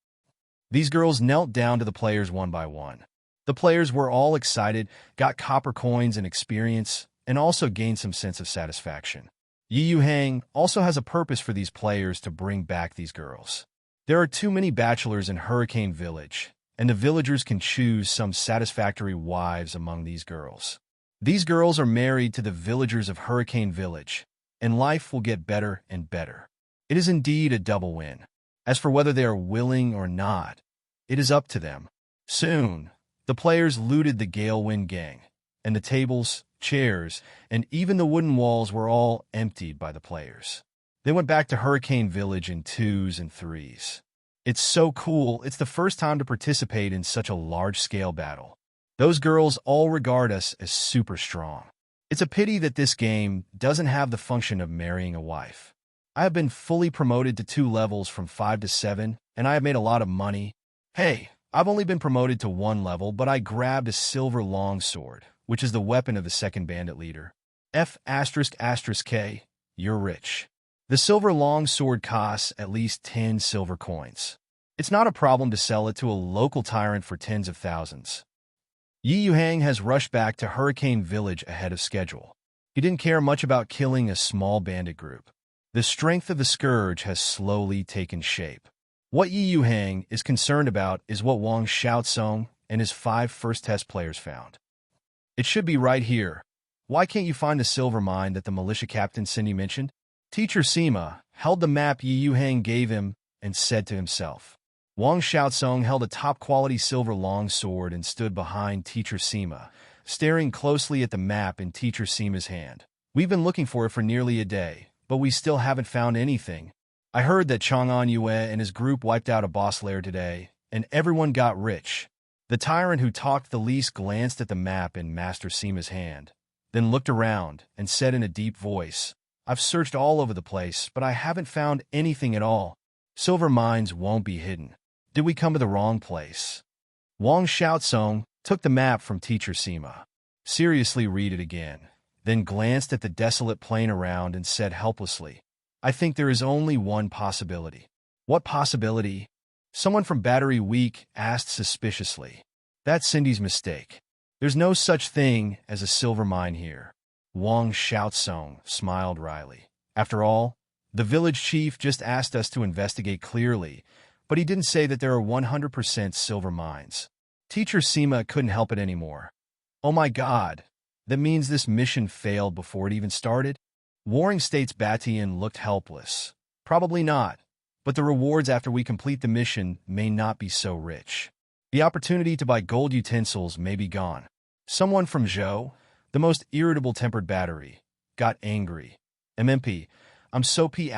These girls knelt down to the players one by one. The players were all excited, got copper coins and experience, and also gained some sense of satisfaction. Yuhang also has a purpose for these players to bring back these girls. There are too many bachelors in Hurricane Village, and the villagers can choose some satisfactory wives among these girls. These girls are married to the villagers of Hurricane Village, and life will get better and better. It is indeed a double win. As for whether they are willing or not, it is up to them. Soon, the players looted the Galewind Gang, and the tables, chairs, and even the wooden walls were all emptied by the players. They went back to Hurricane Village in 2s and 3s. It's so cool, it's the first time to participate in such a large-scale battle. Those girls all regard us as super strong. It's a pity that this game doesn't have the function of marrying a wife. I have been fully promoted to 2 levels from 5 to 7, and I have made a lot of money. Hey, I've only been promoted to 1 level, but I grabbed a silver longsword, which is the weapon of the second bandit leader. F***K, you're rich. The silver longsword costs at least 10 silver coins. It's not a problem to sell it to a local tyrant for tens of thousands. Yuhang has rushed back to Hurricane Village ahead of schedule. He didn't care much about killing a small bandit group. The strength of the scourge has slowly taken shape. What Yuhang is concerned about is what Wang Xiaosong and his 5 first test players found. It should be right here. Why can't you find the silver mine that the militia captain Cindy mentioned? Teacher Sima held the map Yuhang gave him and said to himself. Wang Xiaosong held a top-quality silver longsword and stood behind Teacher Sima, staring closely at the map in Teacher Sima's hand. We've been looking for it for nearly a day, but we still haven't found anything. I heard that Chang'an Yue and his group wiped out a boss lair today, and everyone got rich. The tyrant who talked the least glanced at the map in Master Sima's hand, then looked around and said in a deep voice, I've searched all over the place, but I haven't found anything at all. Silver mines won't be hidden. Did we come to the wrong place? Wang Xiaosong took the map from Teacher Sima. Seriously read it again, then glanced at the desolate plain around and said helplessly, I think there is only one possibility. What possibility? Someone from Battery Weak asked suspiciously. That's Cindy's mistake. There's no such thing as a silver mine here. Wang Xiaosong smiled wryly. After all, the village chief just asked us to investigate clearly, but he didn't say that there are 100% silver mines. Teacher Sima couldn't help it anymore. Oh my god, that means this mission failed before it even started? Warring States Batian looked helpless. Probably not, but the rewards after we complete the mission may not be so rich. The opportunity to buy gold utensils may be gone. Someone from Zhou, the most irritable-tempered battery, got angry. MMP, I'm so P**************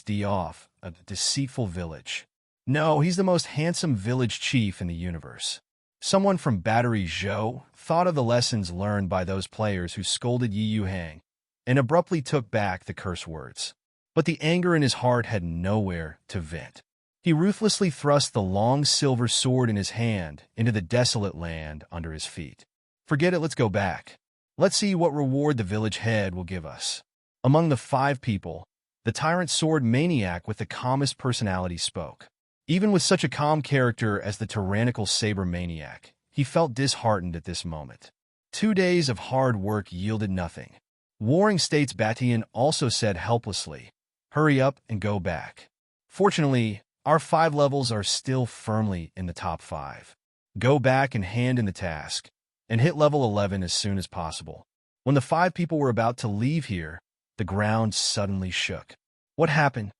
D off, a deceitful village. No, he's the most handsome village chief in the universe. Someone from Battery Zhou thought of the lessons learned by those players who scolded Yuhang and abruptly took back the curse words. But the anger in his heart had nowhere to vent. He ruthlessly thrust the long silver sword in his hand into the desolate land under his feet. Forget it, let's go back. Let's see what reward the village head will give us. Among the 5 people, the tyrant sword maniac with the calmest personality spoke. Even with such a calm character as the tyrannical saber maniac, he felt disheartened at this moment. 2 days of hard work yielded nothing. Warring States Batian also said helplessly, hurry up and go back. Fortunately, our 5 levels are still firmly in the top 5. Go back and hand in the task, and hit level 11 as soon as possible. When the 5 people were about to leave here, the ground suddenly shook. What happened?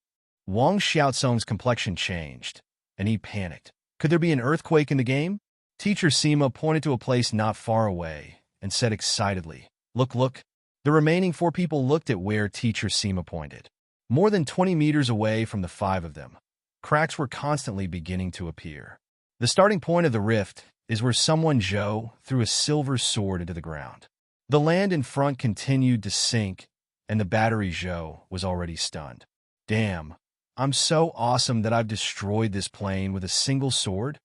Wang Xiaosong's complexion changed, and he panicked. Could there be an earthquake in the game? Teacher Sima pointed to a place not far away and said excitedly, look, look. The remaining 4 people looked at where Teacher Sima pointed. More than 20 meters away from the 5 of them, cracks were constantly beginning to appear. The starting point of the rift is where someone Zhou threw a silver sword into the ground. The land in front continued to sink, and the battery Zhou was already stunned. Damn, I'm so awesome that I've destroyed this plane with a single sword?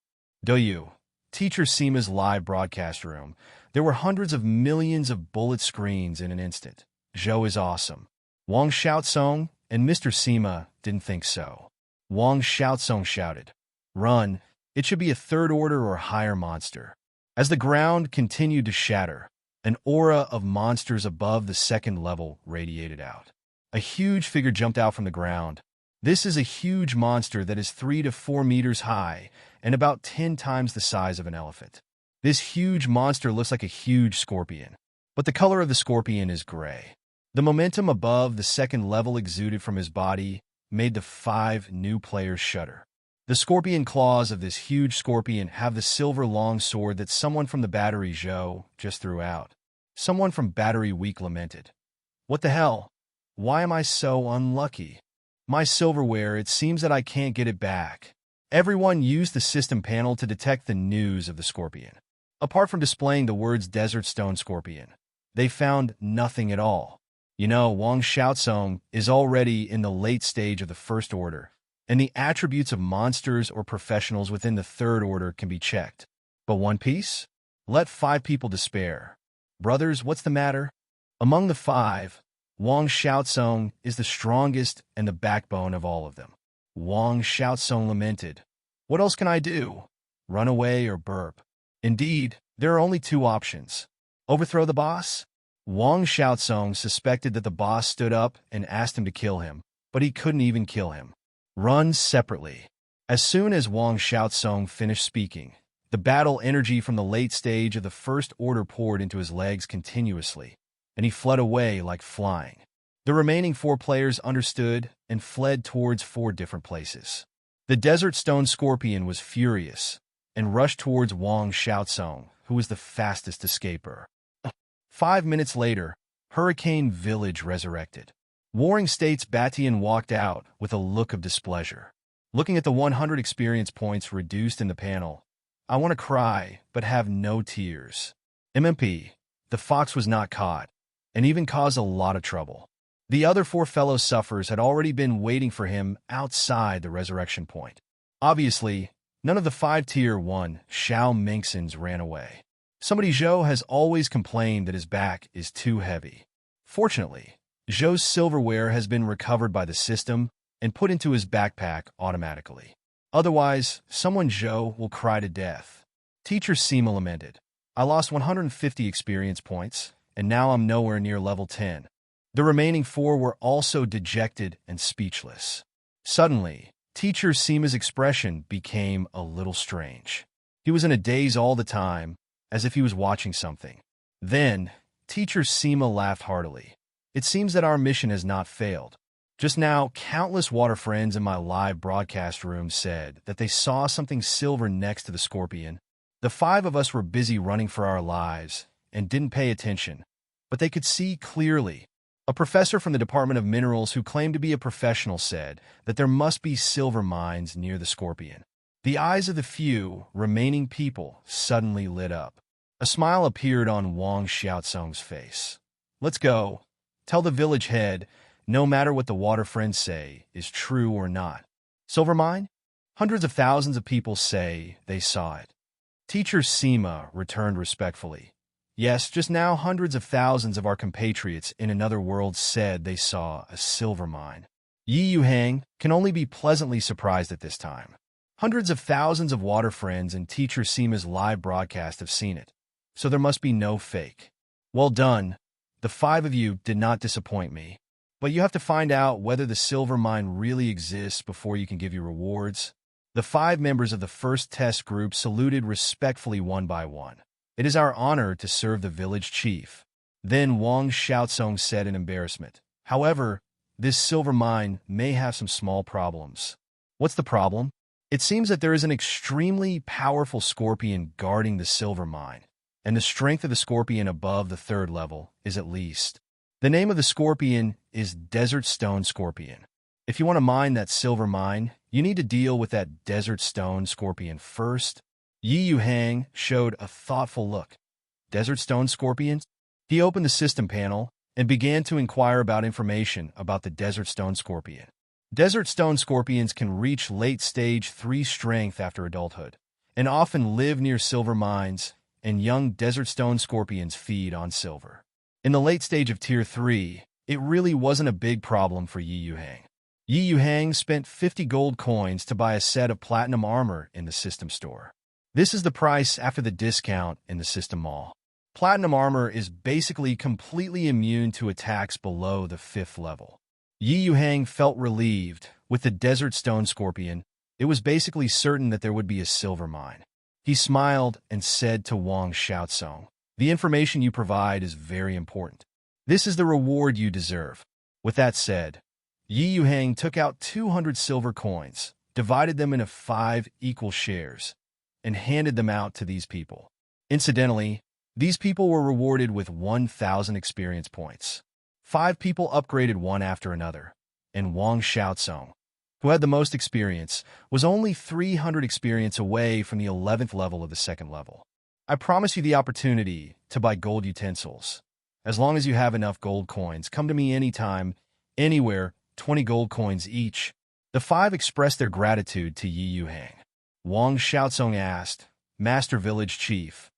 Do Teacher Sima's live broadcast room. There were hundreds of millions of bullet screens in an instant. Zhou is awesome. Wang Xiaosong and Mr. Sima didn't think so. Wang Xiaosong shouted, run, it should be a 3rd order or higher monster. As the ground continued to shatter, an aura of monsters above the 2nd level radiated out. A huge figure jumped out from the ground. This is a huge monster that is 3 to 4 meters high and about 10 times the size of an elephant. This huge monster looks like a huge scorpion, but the color of the scorpion is gray. The momentum above the 2nd level exuded from his body made the 5 new players shudder. The scorpion claws of this huge scorpion have the silver long sword that someone from the battery Zhou just threw out. Someone from Battery Weak lamented. What the hell? Why am I so unlucky? My silverware, it seems that I can't get it back. Everyone used the system panel to detect the news of the scorpion. Apart from displaying the words Desert Stone Scorpion, they found nothing at all. You know, Wang Xiaosong is already in the late stage of the 1st order, and the attributes of monsters or professionals within the third order can be checked. But one piece? Let 5 people despair. Brothers, what's the matter? Among the 5, Wang Xiaozong is the strongest and the backbone of all of them. Wang Xiaozong lamented, "What else can I do? Run away or burp?" Indeed, there are only 2 options. Overthrow the boss? Wang Xiaozong suspected that the boss stood up and asked him to kill him, but he couldn't even kill him. Run separately. As soon as Wang Xiaozong finished speaking, the battle energy from the late stage of the First Order poured into his legs continuously, and he fled away like flying. The remaining 4 players understood and fled towards 4 different places. The Desert Stone Scorpion was furious and rushed towards Wang Xiaozong, who was the fastest escaper. 5 minutes later, Hurricane Village resurrected. Warring States Batian walked out with a look of displeasure. Looking at the 100 experience points reduced in the panel, I want to cry, but have no tears. MMP, the fox was not caught, and even caused a lot of trouble. The other 4 fellow sufferers had already been waiting for him outside the resurrection point. Obviously, none of the 5 Tier 1 Xiao Mingxins ran away. Somebody Zhou has always complained that his back is too heavy. Fortunately, Zhou's silverware has been recovered by the system and put into his backpack automatically. Otherwise, someone Zhou will cry to death. Teacher Sima lamented, "I lost 150 experience points, and now I'm nowhere near level 10. The remaining 4 were also dejected and speechless. Suddenly, Teacher Sima's expression became a little strange. He was in a daze all the time, as if he was watching something. Then, Teacher Sima laughed heartily. It seems that our mission has not failed. Just now, countless water friends in my live broadcast room said that they saw something silver next to the scorpion. The 5 of us were busy running for our lives and didn't pay attention, but they could see clearly. A professor from the Department of Minerals who claimed to be a professional said that there must be silver mines near the scorpion. The eyes of the few remaining people suddenly lit up. A smile appeared on Wang Xiaozong's face. Let's go. Tell the village head, no matter what the water friends say is true or not. Silver mine? Hundreds of thousands of people say they saw it. Teacher Sima returned respectfully. Yes, just now hundreds of thousands of our compatriots in another world said they saw a silver mine. Yuhang can only be pleasantly surprised at this time. Hundreds of thousands of water friends and Teacher Sima's live broadcast have seen it, so there must be no fake. Well done. The 5 of you did not disappoint me. But you have to find out whether the silver mine really exists before you can give your rewards. The 5 members of the first test group saluted respectfully one by one. It is our honor to serve the village chief. Then Wang Xiaozong said in embarrassment. However, this silver mine may have some small problems. What's the problem? It seems that there is an extremely powerful scorpion guarding the silver mine, and the strength of the scorpion above the 3rd level is at least. The name of the scorpion is Desert Stone Scorpion. If you want to mine that silver mine, you need to deal with that Desert Stone Scorpion first. Yuhang showed a thoughtful look. Desert Stone Scorpions? He opened the system panel and began to inquire about information about the Desert Stone Scorpion. Desert Stone Scorpions can reach late stage 3 strength after adulthood, and often live near silver mines, and young Desert Stone Scorpions feed on silver. In the late stage of Tier 3, it really wasn't a big problem for Yuhang. Yuhang spent 50 gold coins to buy a set of platinum armor in the system store. This is the price after the discount in the system mall. Platinum armor is basically completely immune to attacks below the 5th level. Yuhang felt relieved. With the Desert Stone Scorpion, it was basically certain that there would be a silver mine. He smiled and said to Wang Xiaozong, "The information you provide is very important. This is the reward you deserve." With that said, Yuhang took out 200 silver coins, divided them into 5 equal shares, and handed them out to these people. Incidentally, these people were rewarded with 1,000 experience points. 5 people upgraded one after another, and Wang Xiaozong, who had the most experience, was only 300 experience away from the 11th level of the 2nd level. I promise you the opportunity to buy gold utensils. As long as you have enough gold coins, come to me anytime, anywhere, 20 gold coins each. The five expressed their gratitude to Yuhang. Wang Xiaozong asked, Master Village Chief,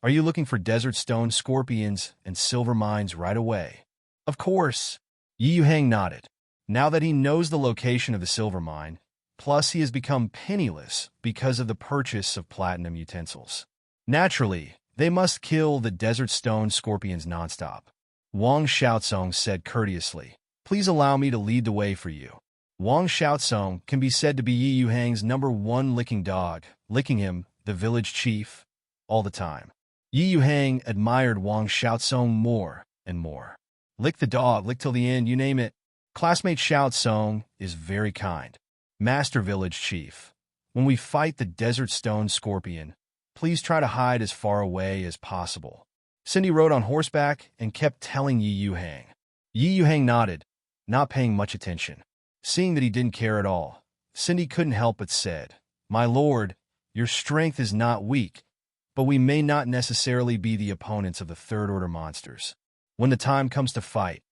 are you looking for desert stone scorpions and silver mines right away? Of course. Yuhang nodded. Now that he knows the location of the silver mine, plus he has become penniless because of the purchase of platinum utensils. Naturally, they must kill the desert stone scorpions nonstop. Wang Xiaozong said courteously, please allow me to lead the way for you. Wang Xiaozong can be said to be Yuhang's #1 licking dog, licking him, the village chief, all the time. Yuhang admired Wang Xiaozong more and more. Lick the dog, lick till the end, you name it. Classmate Xiaozong is very kind. Master Village Chief, when we fight the desert stone scorpion, please try to hide as far away as possible. Cindy rode on horseback and kept telling Yuhang. Yuhang nodded, not paying much attention. Seeing that he didn't care at all, Cindy couldn't help but said, My lord, your strength is not weak, but we may not necessarily be the opponents of the third-order monsters. When the time comes to fight,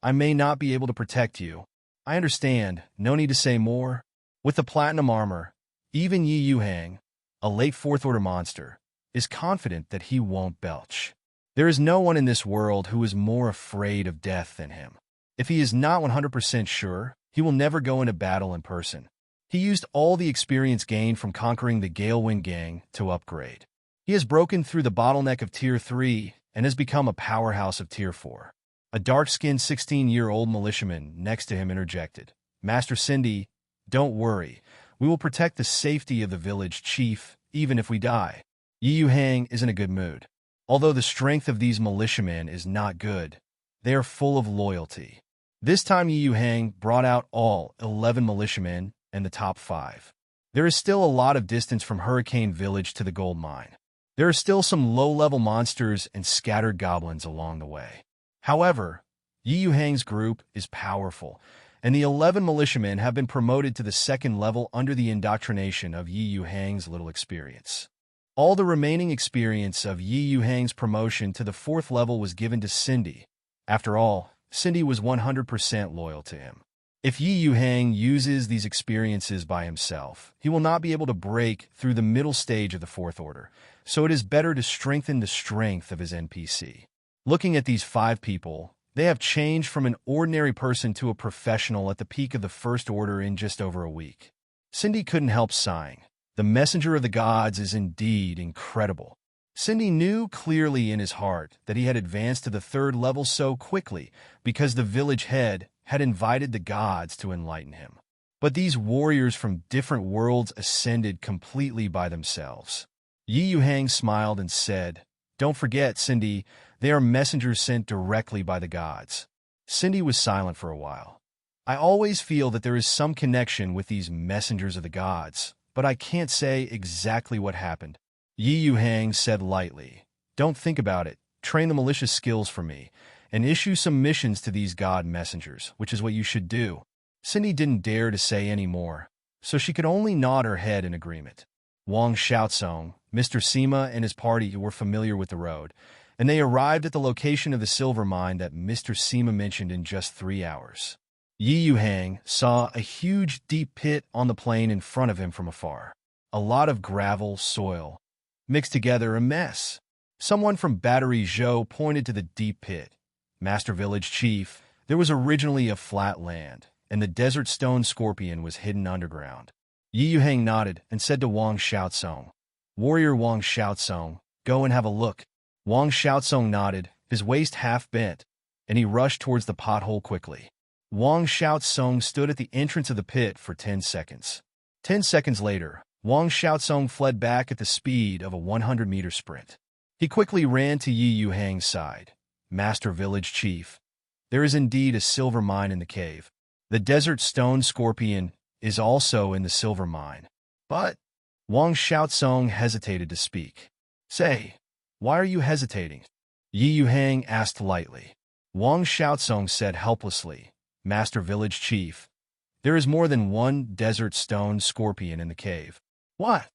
I may not be able to protect you. I understand, no need to say more. With the platinum armor, even Yuhang, a late fourth-order monster, is confident that he won't belch. There is no one in this world who is more afraid of death than him. If he is not 100% sure, he will never go into battle in person. He used all the experience gained from conquering the Galewind Gang to upgrade. He has broken through the bottleneck of Tier 3 and has become a powerhouse of Tier 4. A dark-skinned 16-year-old militiaman next to him interjected, Master Cindy, don't worry. We will protect the safety of the village chief, even if we die. Yuhang is in a good mood. Although the strength of these militiamen is not good, they are full of loyalty. This time Yuhang brought out all 11 militiamen and the top 5. There is still a lot of distance from Hurricane Village to the gold mine. There are still some low-level monsters and scattered goblins along the way. However, Yuhang's group is powerful, and the 11 militiamen have been promoted to the 2nd level under the indoctrination of Yuhang's little experience. All the remaining experience of Yuhang's promotion to the 4th level was given to Cindy. After all, Cindy was 100% loyal to him. If Yuhang uses these experiences by himself, he will not be able to break through the middle stage of the 4th order, so it is better to strengthen the strength of his NPC. Looking at these 5 people, they have changed from an ordinary person to a professional at the peak of the 1st order in just over a week. Cindy couldn't help sighing. The messenger of the gods is indeed incredible. Cindy knew clearly in his heart that he had advanced to the 3rd level so quickly because the village head had invited the gods to enlighten him. But these warriors from different worlds ascended completely by themselves. Yuhang smiled and said, Don't forget, Cindy, they are messengers sent directly by the gods. Cindy was silent for a while. I always feel that there is some connection with these messengers of the gods, but I can't say exactly what happened. Yuhang said lightly, Don't think about it. Train the malicious skills for me, and issue some missions to these god messengers, which is what you should do. Cindy didn't dare to say any more, so she could only nod her head in agreement. Wang Xiaozong, Mr. Sima and his party were familiar with the road, and they arrived at the location of the silver mine that Mr. Sima mentioned in just 3 hours. Yuhang saw a huge deep pit on the plain in front of him from afar. A lot of gravel, soil, mixed together, a mess. Someone from Battery Zhou pointed to the deep pit. Master Village Chief, there was originally a flat land, and the desert stone scorpion was hidden underground. Yuhang nodded and said to Wang Xiaozong, Warrior Wang Xiaozong, go and have a look. Wang Xiaozong nodded, his waist half bent, and he rushed towards the pothole quickly. Wang Xiaozong stood at the entrance of the pit for 10 seconds. 10 seconds later, Wang Xiaozong fled back at the speed of a 100-meter sprint. He quickly ran to Yuhang's side. Master Village Chief, there is indeed a silver mine in the cave. The desert stone scorpion is also in the silver mine. But Wang Xiaozong hesitated to speak. Say, why are you hesitating? Yuhang asked lightly. Wang Xiaozong said helplessly, Master Village Chief, there is more than one desert stone scorpion in the cave. What?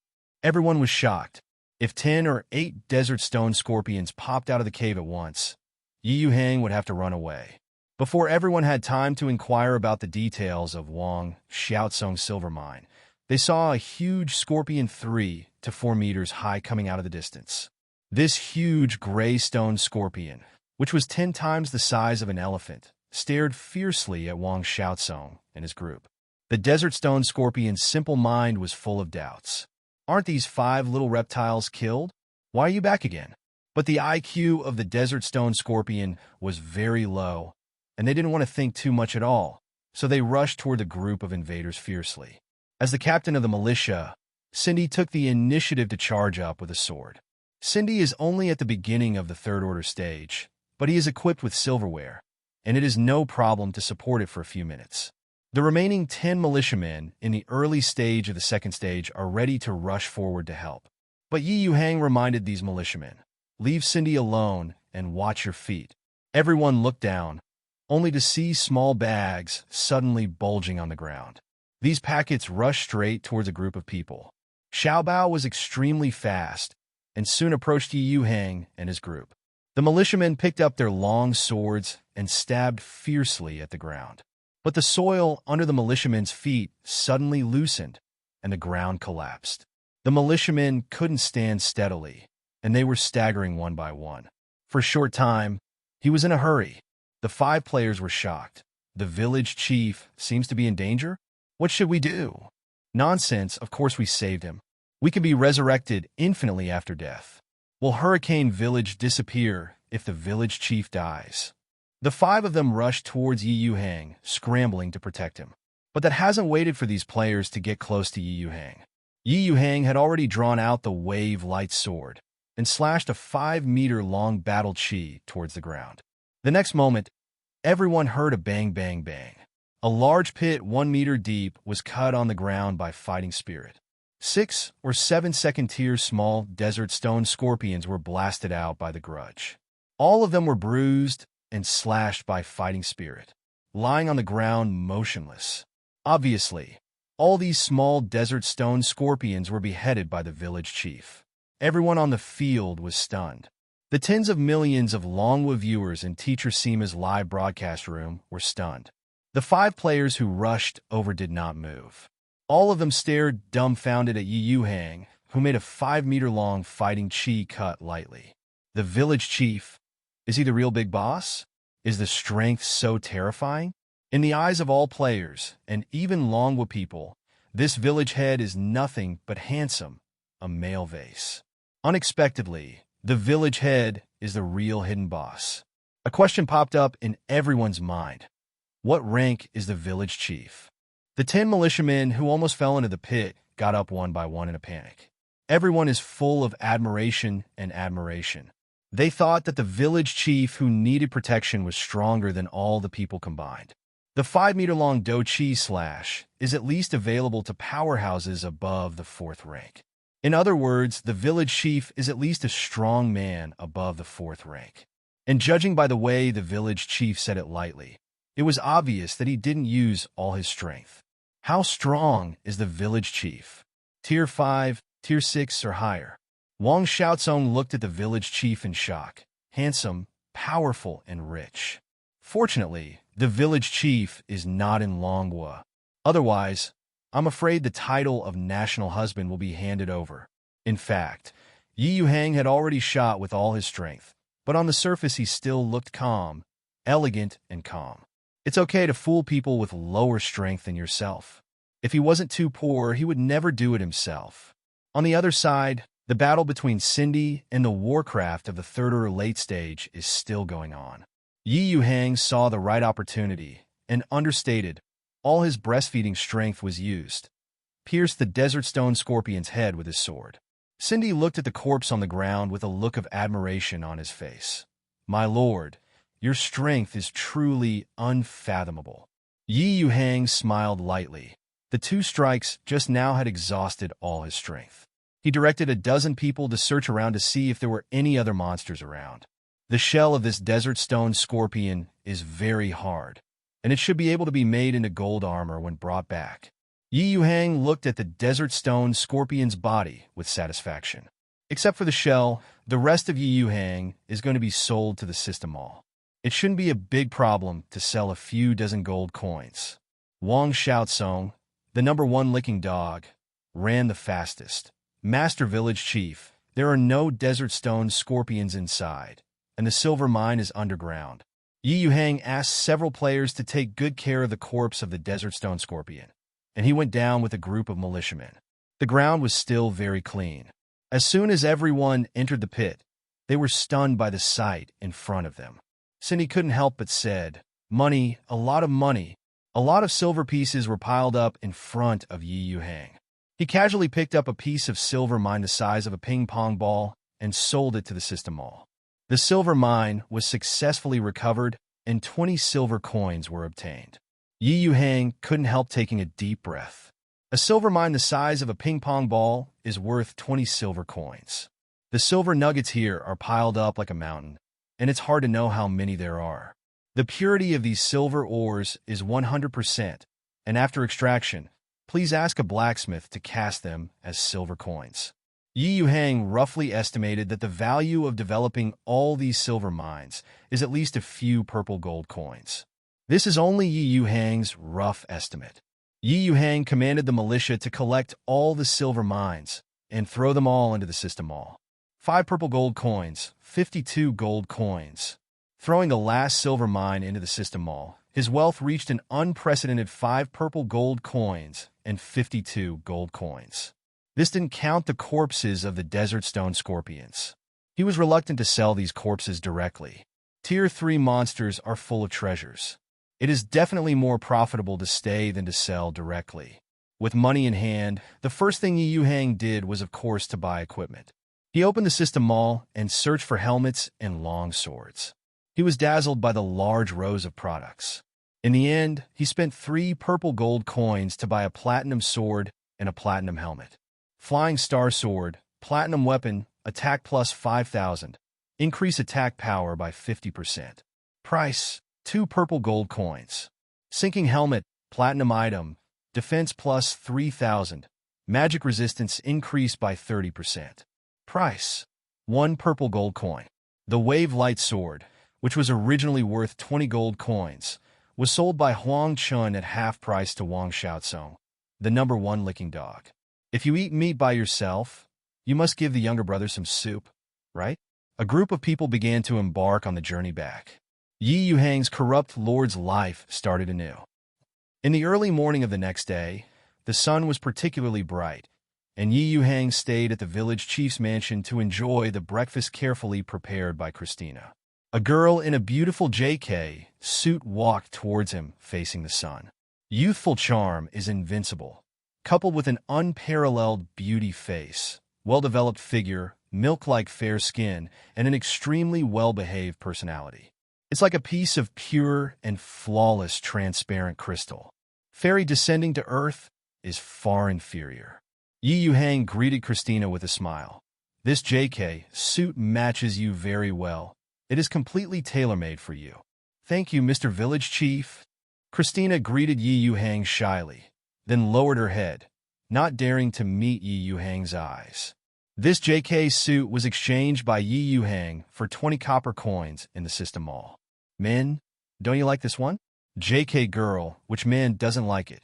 Everyone was shocked. If 10 or 8 desert stone scorpions popped out of the cave at once, Yuhang would have to run away. Before everyone had time to inquire about the details of Wang Xiaozong's silver mine, they saw a huge scorpion 3 to 4 meters high coming out of the distance. This huge gray stone scorpion, which was 10 times the size of an elephant, stared fiercely at Wang Xiaozong and his group. The desert stone scorpion's simple mind was full of doubts. Aren't these 5 little reptiles killed? Why are you back again? But the IQ of the desert stone scorpion was very low, and they didn't want to think too much at all, so they rushed toward the group of invaders fiercely. As the captain of the militia, Cindy took the initiative to charge up with a sword. Cindy is only at the beginning of the third order stage, but he is equipped with silverware, and it is no problem to support it for a few minutes. The remaining 10 militiamen in the early stage of the second stage are ready to rush forward to help. But Yuhang reminded these militiamen, "Leave Cindy alone and watch your feet." Everyone looked down, only to see small bags suddenly bulging on the ground. These packets rushed straight towards a group of people. Xiaobao was extremely fast and soon approached Yuhang and his group. The militiamen picked up their long swords and stabbed fiercely at the ground. But the soil under the militiamen's feet suddenly loosened, and the ground collapsed. The militiamen couldn't stand steadily, and they were staggering one by one. For a short time, he was in a hurry. The 5 players were shocked. The village chief seems to be in danger? What should we do? Nonsense, of course we saved him. We can be resurrected infinitely after death. Will Hurricane Village disappear if the village chief dies? The 5 of them rushed towards Yuhang, scrambling to protect him. But that hasn't waited for these players to get close to Yuhang. Yuhang had already drawn out the wave light sword and slashed a 5-meter-long battle chi towards the ground. The next moment, everyone heard a bang, bang, bang. A large pit 1 meter deep was cut on the ground by Fighting Spirit. 6 or 7 second-tier small desert stone scorpions were blasted out by the grudge. All of them were bruised and slashed by Fighting Spirit, lying on the ground motionless. Obviously, all these small desert stone scorpions were beheaded by the village chief. Everyone on the field was stunned. The tens of millions of Longwa viewers in Teacher Seema's live broadcast room were stunned. The 5 players who rushed over did not move. All of them stared dumbfounded at Yuhang, who made a 5-meter-long fighting chi cut lightly. The village chief, is he the real big boss? Is the strength so terrifying? In the eyes of all players, and even Longwa people, this village head is nothing but handsome, a male vase. Unexpectedly, the village head is the real hidden boss. A question popped up in everyone's mind. What rank is the village chief? The 10 militiamen who almost fell into the pit got up one by one in a panic. Everyone is full of admiration and admiration. They thought that the village chief who needed protection was stronger than all the people combined. The 5-meter-long Do Chi slash is at least available to powerhouses above the 4th rank. In other words, the village chief is at least a strong man above the 4th rank. And judging by the way the village chief said it lightly, it was obvious that he didn't use all his strength. How strong is the village chief? Tier 5, Tier 6, or higher? Wang Xiaozong looked at the village chief in shock. Handsome, powerful, and rich. Fortunately, the village chief is not in Longwa. Otherwise, I'm afraid the title of national husband will be handed over. In fact, Yuhang had already shot with all his strength, but on the surface he still looked calm, elegant, and calm. It's okay to fool people with lower strength than yourself. If he wasn't too poor, he would never do it himself. On the other side, the battle between Cindy and the Warcraft of the third or late stage is still going on. Yuhang saw the right opportunity and understated. All his breastfeeding strength was used. Pierced the desert stone scorpion's head with his sword. Cindy looked at the corpse on the ground with a look of admiration on his face. "My lord, your strength is truly unfathomable." Yuhang smiled lightly. The 2 strikes just now had exhausted all his strength. He directed a dozen people to search around to see if there were any other monsters around. The shell of this desert stone scorpion is very hard, and it should be able to be made into gold armor when brought back. Yuhang looked at the desert stone scorpion's body with satisfaction. Except for the shell, the rest of Yuhang is going to be sold to the system mall. It shouldn't be a big problem to sell a few dozen gold coins. Wang Xiaosong, the #1 licking dog, ran the fastest. Master Village Chief, there are no desert stone scorpions inside, and the silver mine is underground. Yuhang asked several players to take good care of the corpse of the desert stone scorpion, and he went down with a group of militiamen. The ground was still very clean. As soon as everyone entered the pit, they were stunned by the sight in front of them. Cindy couldn't help but said, "Money, a lot of money." A lot of silver pieces were piled up in front of Yuhang. He casually picked up a piece of silver mine the size of a ping-pong ball and sold it to the system mall. The silver mine was successfully recovered, and 20 silver coins were obtained. Yuhang couldn't help taking a deep breath. A silver mine the size of a ping-pong ball is worth 20 silver coins. The silver nuggets here are piled up like a mountain, and it's hard to know how many there are. The purity of these silver ores is 100%, and after extraction, please ask a blacksmith to cast them as silver coins. Yuhang roughly estimated that the value of developing all these silver mines is at least a few purple gold coins. This is only Yuhang's rough estimate. Yuhang commanded the militia to collect all the silver mines and throw them all into the system mall. 5 purple gold coins, 52 gold coins. Throwing the last silver mine into the system mall, his wealth reached an unprecedented 5 purple gold coins and 52 gold coins. This didn't count the corpses of the desert stone scorpions. He was reluctant to sell these corpses directly. Tier 3 monsters are full of treasures. It is definitely more profitable to stay than to sell directly. With money in hand, the first thing Yuhang did was, of course, to buy equipment. He opened the system mall and searched for helmets and long swords. He was dazzled by the large rows of products. In the end, he spent 3 purple gold coins to buy a platinum sword and a platinum helmet. Flying Star Sword, platinum weapon, attack plus 5,000, increase attack power by 50%. Price, 2 purple gold coins. Sinking helmet, platinum item, defense plus 3,000, magic resistance increased by 30%. Price, 1 purple gold coin. The Wave Light Sword, which was originally worth 20 gold coins, was sold by Huang Chun at half price to Wang Xiaosong, the #1 licking dog. If you eat meat by yourself, you must give the younger brother some soup, right? A group of people began to embark on the journey back. Yuhang's corrupt lord's life started anew. In the early morning of the next day, the sun was particularly bright, and Yuhang stayed at the village chief's mansion to enjoy the breakfast carefully prepared by Christina. A girl in a beautiful JK suit walked towards him, facing the sun. Youthful charm is invincible, coupled with an unparalleled beauty face, well-developed figure, milk-like fair skin, and an extremely well-behaved personality. It's like a piece of pure and flawless transparent crystal. Fairy descending to earth is far inferior. Yuhang greeted Christina with a smile. This JK suit matches you very well. It is completely tailor-made for you. Thank you, Mr. Village Chief. Christina greeted Yuhang shyly, then lowered her head, not daring to meet Yuhang's eyes. This JK suit was exchanged by Yuhang for 20 copper coins in the system mall. Men, don't you like this one? JK girl, which man doesn't like it?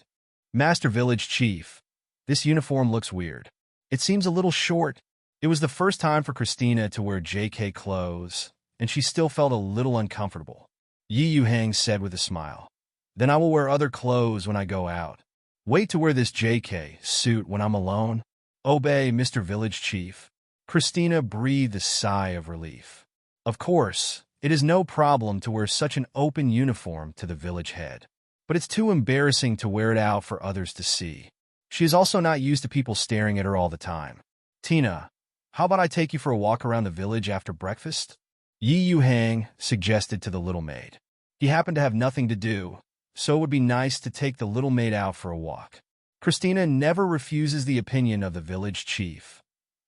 Master Village Chief, this uniform looks weird. It seems a little short. It was the first time for Christina to wear JK clothes, and she still felt a little uncomfortable. Yuhang said with a smile. Then I will wear other clothes when I go out. Wait to wear this JK suit when I'm alone. Obey, Mr. Village Chief. Christina breathed a sigh of relief. Of course, it is no problem to wear such an open uniform to the village head, but it's too embarrassing to wear it out for others to see. She is also not used to people staring at her all the time. Tina, how about I take you for a walk around the village after breakfast? Yuhang suggested to the little maid. He happened to have nothing to do, so it would be nice to take the little maid out for a walk. Christina never refuses the opinion of the village chief.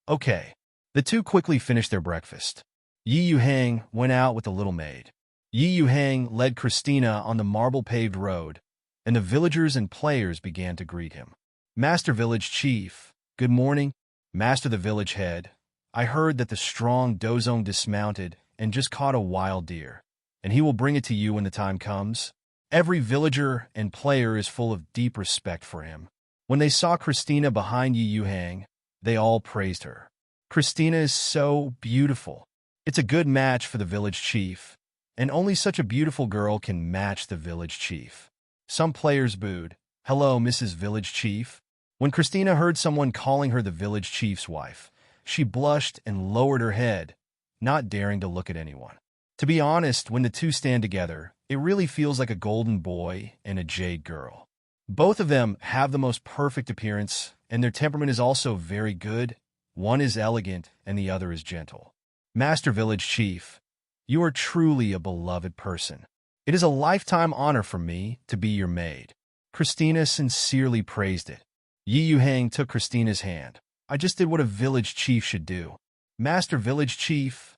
Okay. The two quickly finished their breakfast. Yuhang went out with the little maid. Yuhang led Christina on the marble-paved road, and the villagers and players began to greet him. Master Village Chief, good morning. Master the village head, I heard that the strong Dozong dismounted and just caught a wild deer. and he will bring it to you when the time comes. Every villager and player is full of deep respect for him. When they saw Christina behind Yuhang, they all praised her. Christina is so beautiful. It's a good match for the village chief, and only such a beautiful girl can match the village chief. Some players booed, "Hello, Mrs. Village Chief." When Christina heard someone calling her the village chief's wife, she blushed and lowered her head, not daring to look at anyone. To be honest, when the two stand together, it really feels like a golden boy and a jade girl. Both of them have the most perfect appearance, and their temperament is also very good. One is elegant, and the other is gentle. Master Village Chief, you are truly a beloved person. It is a lifetime honor for me to be your maid. Christina sincerely praised it. Yuhang took Christina's hand. I just did what a village chief should do. Master Village Chief,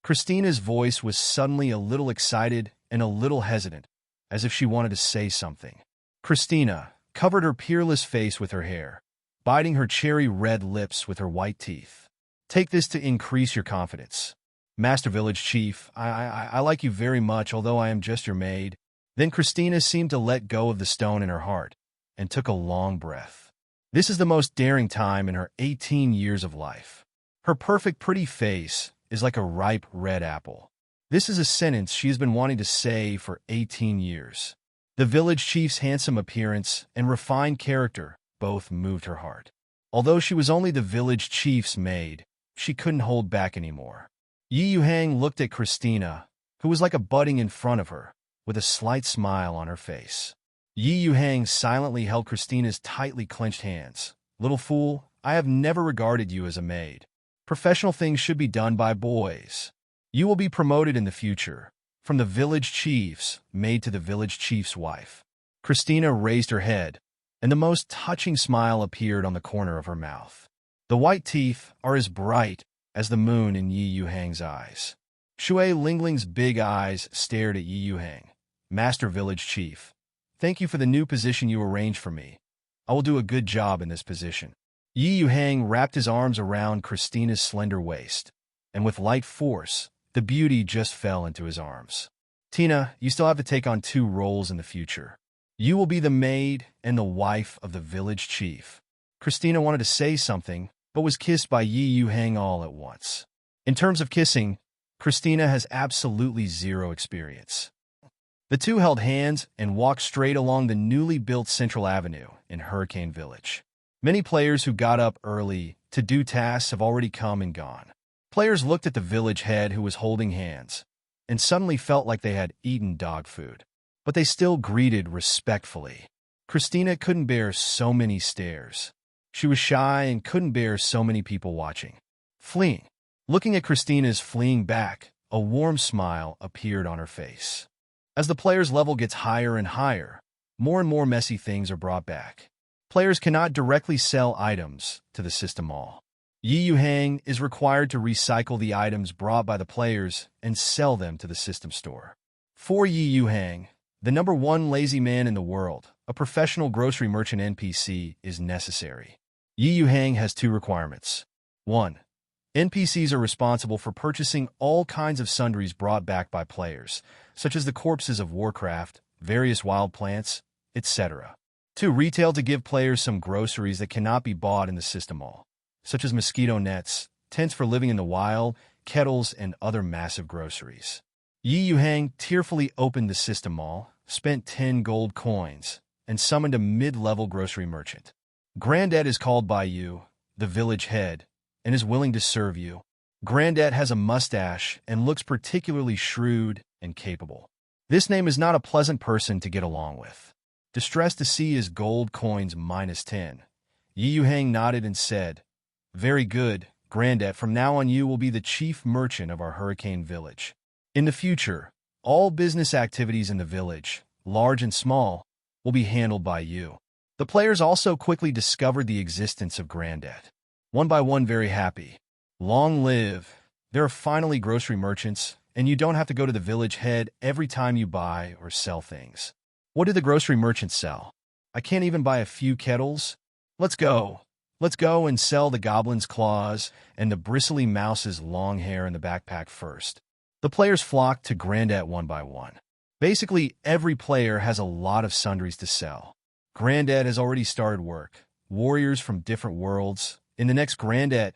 Christina's voice was suddenly a little excited and a little hesitant, as if she wanted to say something. Christina covered her peerless face with her hair, biting her cherry-red lips with her white teeth. Take this to increase your confidence. Master Village Chief, I like you very much, although I am just your maid. Then Christina seemed to let go of the stone in her heart and took a long breath. This is the most daring time in her 18 years of life. Her perfect, pretty face is like a ripe red apple. This is a sentence she has been wanting to say for 18 years. The village chief's handsome appearance and refined character both moved her heart. Although she was only the village chief's maid, she couldn't hold back anymore. Yuhang looked at Christina, who was like a budding in front of her, with a slight smile on her face. Yuhang silently held Christina's tightly clenched hands. Little fool, I have never regarded you as a maid. Professional things should be done by boys. You will be promoted in the future, from the village chief's maid to the village chief's wife. Christina raised her head, and the most touching smile appeared on the corner of her mouth. The white teeth are as bright as the moon in Yuhang's eyes. Shui Lingling's big eyes stared at Yuhang. Master Village Chief, thank you for the new position you arranged for me. I will do a good job in this position. Yuhang wrapped his arms around Christina's slender waist, and with light force, the beauty just fell into his arms. Tina, you still have to take on 2 roles in the future. You will be the maid and the wife of the village chief. Christina wanted to say something, but was kissed by Yuhang all at once. In terms of kissing, Christina has absolutely zero experience. The two held hands and walked straight along the newly built Central Avenue in Hurricane Village. Many players who got up early to do tasks have already come and gone. Players looked at the village head who was holding hands and suddenly felt like they had eaten dog food. But they still greeted respectfully. Christina couldn't bear so many stares. She was shy and couldn't bear so many people watching. Fleeing. Looking at Christina's fleeing back, a warm smile appeared on her face. As the player's level gets higher and higher, more and more messy things are brought back. Players cannot directly sell items to the system mall. Yuhang is required to recycle the items brought by the players and sell them to the system store. For Yuhang, the #1 lazy man in the world, a professional grocery merchant NPC, is necessary. Yuhang has 2 requirements. 1. NPCs are responsible for purchasing all kinds of sundries brought back by players, such as the corpses of Warcraft, various wild plants, etc. 2. Retail to give players some groceries that cannot be bought in the system mall, such as mosquito nets, tents for living in the wild, kettles, and other massive groceries. Yuhang tearfully opened the system mall, spent 10 gold coins, and summoned a mid-level grocery merchant. Granddad is called by you, the village head, and is willing to serve you. Granddad has a mustache and looks particularly shrewd and capable. This name is not a pleasant person to get along with. Distressed to see his gold coins -10. Yuhang nodded and said, Very good, Granddad. From now on you will be the chief merchant of our Hurricane Village. In the future, all business activities in the village, large and small, will be handled by you. The players also quickly discovered the existence of Granddad. One by one, very happy. Long live. There are finally grocery merchants, and you don't have to go to the village head every time you buy or sell things. What do the grocery merchants sell? I can't even buy a few kettles. Let's go. Let's go and sell the goblin's claws and the bristly mouse's long hair in the backpack first. The players flocked to Grandet one by one. Basically, every player has a lot of sundries to sell. Grandet has already started work. Warriors from different worlds. In the next Grandet,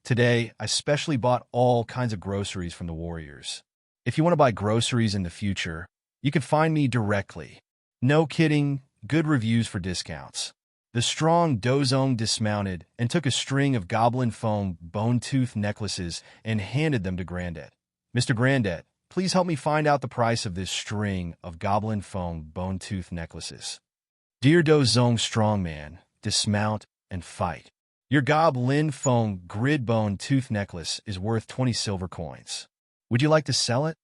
today, I specially bought all kinds of groceries from the warriors. If you want to buy groceries in the future, you can find me directly. No kidding, good reviews for discounts. The strong Dozong dismounted and took a string of goblin foam bone-tooth necklaces and handed them to Grandet. Mr. Grandet, please help me find out the price of this string of goblin foam bone-tooth necklaces. Dear Dozong strongman, dismount and fight. Your goblin foam grid bone tooth necklace is worth 20 silver coins. Would you like to sell it?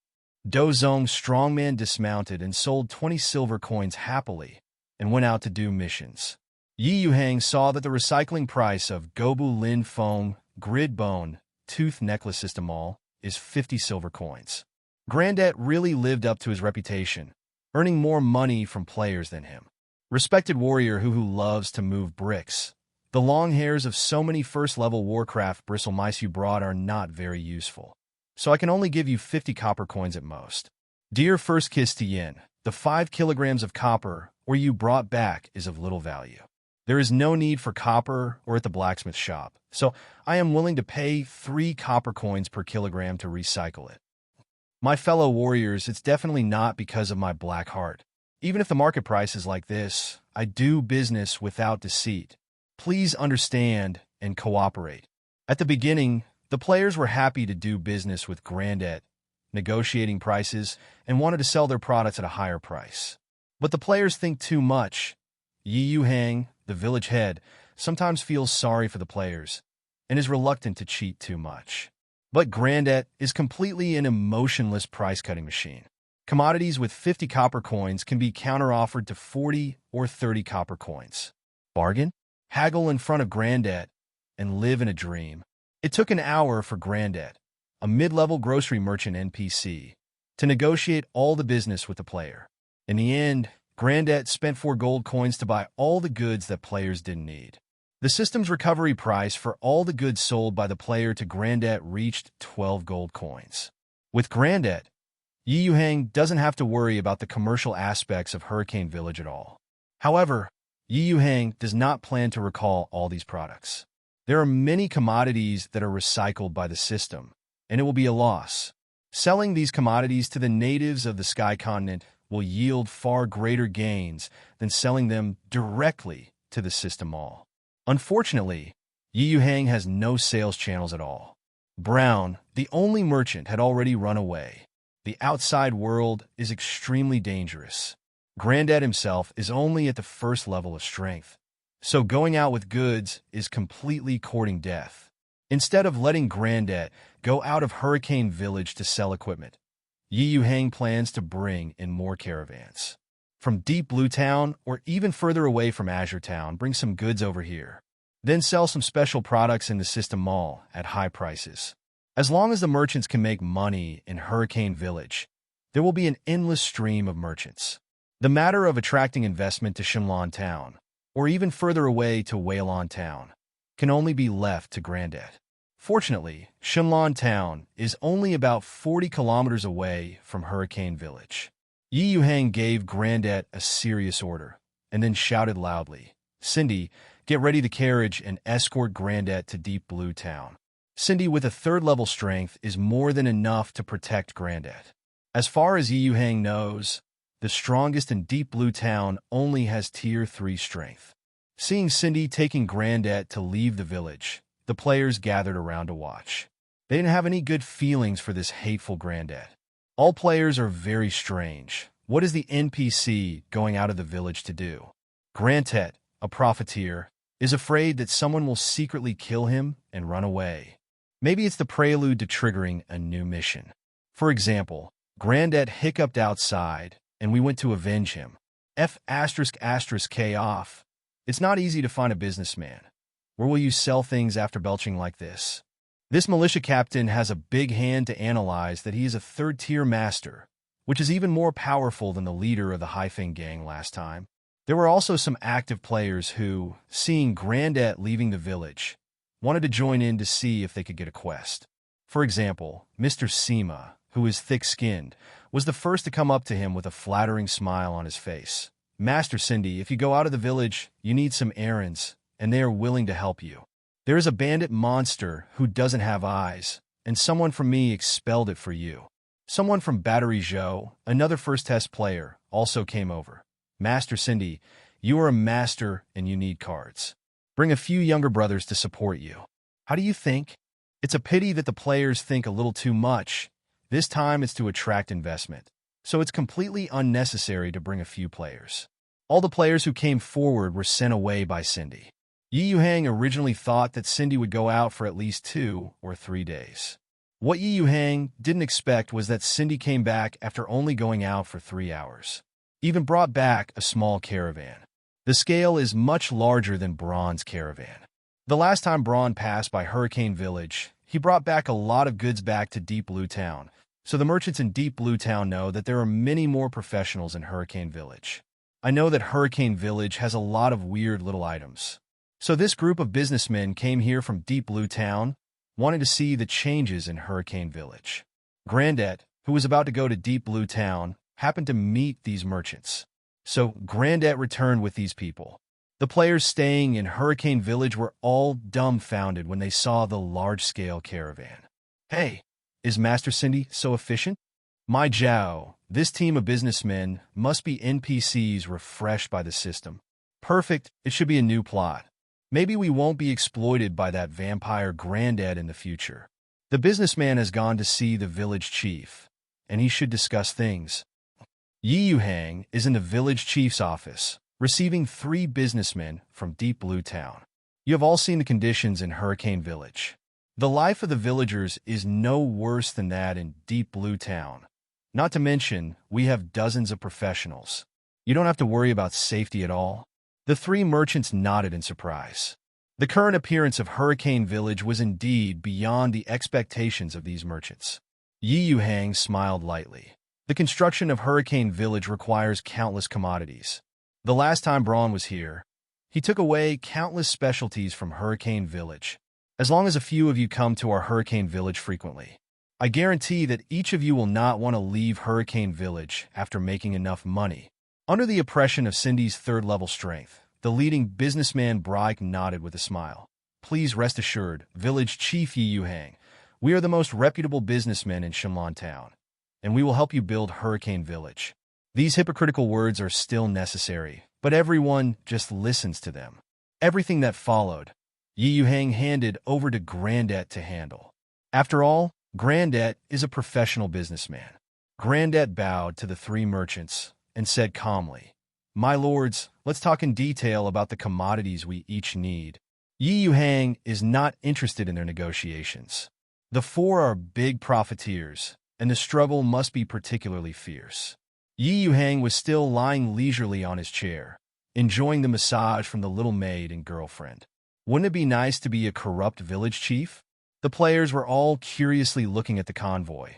Dozong strongman dismounted and sold 20 silver coins happily and went out to do missions. Yuhang saw that the recycling price of goblin foam grid bone tooth necklace system all is 50 silver coins. Grandet really lived up to his reputation, earning more money from players than him. Respected warrior who loves to move bricks. The long hairs of so many first-level Warcraft bristle mice you brought are not very useful, so I can only give you 50 copper coins at most. Dear First Kiss to Yin, the 5 kilograms of copper or you brought back is of little value. There is no need for copper or at the blacksmith shop, so I am willing to pay 3 copper coins per kilogram to recycle it. My fellow warriors, it's definitely not because of my black heart. Even if the market price is like this, I do business without deceit. Please understand and cooperate. At the beginning, the players were happy to do business with Grandet, negotiating prices, and wanted to sell their products at a higher price. But the players think too much. Yuhang, the village head, sometimes feels sorry for the players and is reluctant to cheat too much. But Grandet is completely an emotionless price-cutting machine. Commodities with 50 copper coins can be counter-offered to 40 or 30 copper coins. Bargain? Haggle in front of Grandet and live in a dream. It took an hour for Grandet, a mid-level grocery merchant NPC, to negotiate all the business with the player. In the end, Grandet spent 4 gold coins to buy all the goods that players didn't need. The system's recovery price for all the goods sold by the player to Grandet reached 12 gold coins. With Grandet, Yuhang doesn't have to worry about the commercial aspects of Hurricane Village at all. However, Yuhang does not plan to recall all these products. There are many commodities that are recycled by the system, and it will be a loss. Selling these commodities to the natives of the Sky Continent will yield far greater gains than selling them directly to the system all. Unfortunately, Yuhang has no sales channels at all. Brown, the only merchant, had already run away. The outside world is extremely dangerous. Grandet himself is only at the first level of strength, so going out with goods is completely courting death. Instead of letting Grandet go out of Hurricane Village to sell equipment, Yuhang plans to bring in more caravans. From Deep Blue Town or even further away from Azure Town, bring some goods over here. Then sell some special products in the system mall at high prices. As long as the merchants can make money in Hurricane Village, there will be an endless stream of merchants. The matter of attracting investment to Shenlong Town, or even further away to Weilong Town, can only be left to Grandet. Fortunately, Shenlong Town is only about 40 kilometers away from Hurricane Village. Yuhang gave Grandet a serious order, and then shouted loudly, "Cindy, get ready the carriage and escort Grandet to Deep Blue Town." Cindy, with a 3rd-level strength, is more than enough to protect Grandet. As far as Yuhang knows, the strongest in Deep Blue Town only has Tier 3 strength. Seeing Cindy taking Grandet to leave the village, the players gathered around to watch. They didn't have any good feelings for this hateful Grandet. All players are very strange. What is the NPC going out of the village to do? Grandet, a profiteer, is afraid that someone will secretly kill him and run away. Maybe it's the prelude to triggering a new mission. For example, Grandet hiccuped outside, and we went to avenge him. K off. It's not easy to find a businessman. Where will you sell things after belching like this? This militia captain has a big hand to analyze that he is a 3rd-tier master, which is even more powerful than the leader of the Haifeng gang last time. There were also some active players who, seeing Grandet leaving the village, wanted to join in to see if they could get a quest. For example, Mr. Sima, who is thick-skinned, was the first to come up to him with a flattering smile on his face. "Master Cindy, if you go out of the village, you need some errands, and they are willing to help you. There is a bandit monster who doesn't have eyes, and someone from me expelled it for you." Someone from Battery Joe, another first test player, also came over. "Master Cindy, you are a master and you need cards. Bring a few younger brothers to support you. How do you think?" It's a pity that the players think a little too much. This time it's to attract investment. So it's completely unnecessary to bring a few players. All the players who came forward were sent away by Cindy. Yuhang originally thought that Cindy would go out for at least 2 or 3 days. What Yuhang didn't expect was that Cindy came back after only going out for 3 hours. Even brought back a small caravan. The scale is much larger than Braun's caravan. The last time Braun passed by Hurricane Village, he brought back a lot of goods back to Deep Blue Town, so the merchants in Deep Blue Town know that there are many more professionals in Hurricane Village. I know that Hurricane Village has a lot of weird little items. So this group of businessmen came here from Deep Blue Town, wanting to see the changes in Hurricane Village. Granddad, who was about to go to Deep Blue Town, happened to meet these merchants. So Granddad returned with these people. The players staying in Hurricane Village were all dumbfounded when they saw the large-scale caravan. "Hey, is Master Cindy so efficient?" "My Jow, this team of businessmen must be NPCs refreshed by the system. Perfect, it should be a new plot. Maybe we won't be exploited by that vampire Granddad in the future." The businessman has gone to see the village chief, and he should discuss things. Yuhang is in the village chief's office, receiving 3 businessmen from Deep Blue Town. You have all seen the conditions in Hurricane Village. The life of the villagers is no worse than that in Deep Blue Town. Not to mention, we have dozens of professionals. You don't have to worry about safety at all. The 3 merchants nodded in surprise. The current appearance of Hurricane Village was indeed beyond the expectations of these merchants. Yuhang smiled lightly. The construction of Hurricane Village requires countless commodities. The last time Braun was here, he took away countless specialties from Hurricane Village. As long as a few of you come to our Hurricane Village frequently, I guarantee that each of you will not want to leave Hurricane Village after making enough money. Under the oppression of Cindy's 3rd-level strength, the leading businessman Bryke nodded with a smile. "Please rest assured, Village Chief Yuhang, we are the most reputable businessmen in Shenlong Town, and we will help you build Hurricane Village." These hypocritical words are still necessary, but everyone just listens to them. Everything that followed, Yuhang handed over to Granddad to handle. After all, Granddad is a professional businessman. Granddad bowed to the 3 merchants and said calmly, "My lords, let's talk in detail about the commodities we each need." Yuhang is not interested in their negotiations. The 4 are big profiteers, and the struggle must be particularly fierce. Yuhang was still lying leisurely on his chair, enjoying the massage from the little maid and girlfriend. Wouldn't it be nice to be a corrupt village chief? The players were all curiously looking at the convoy,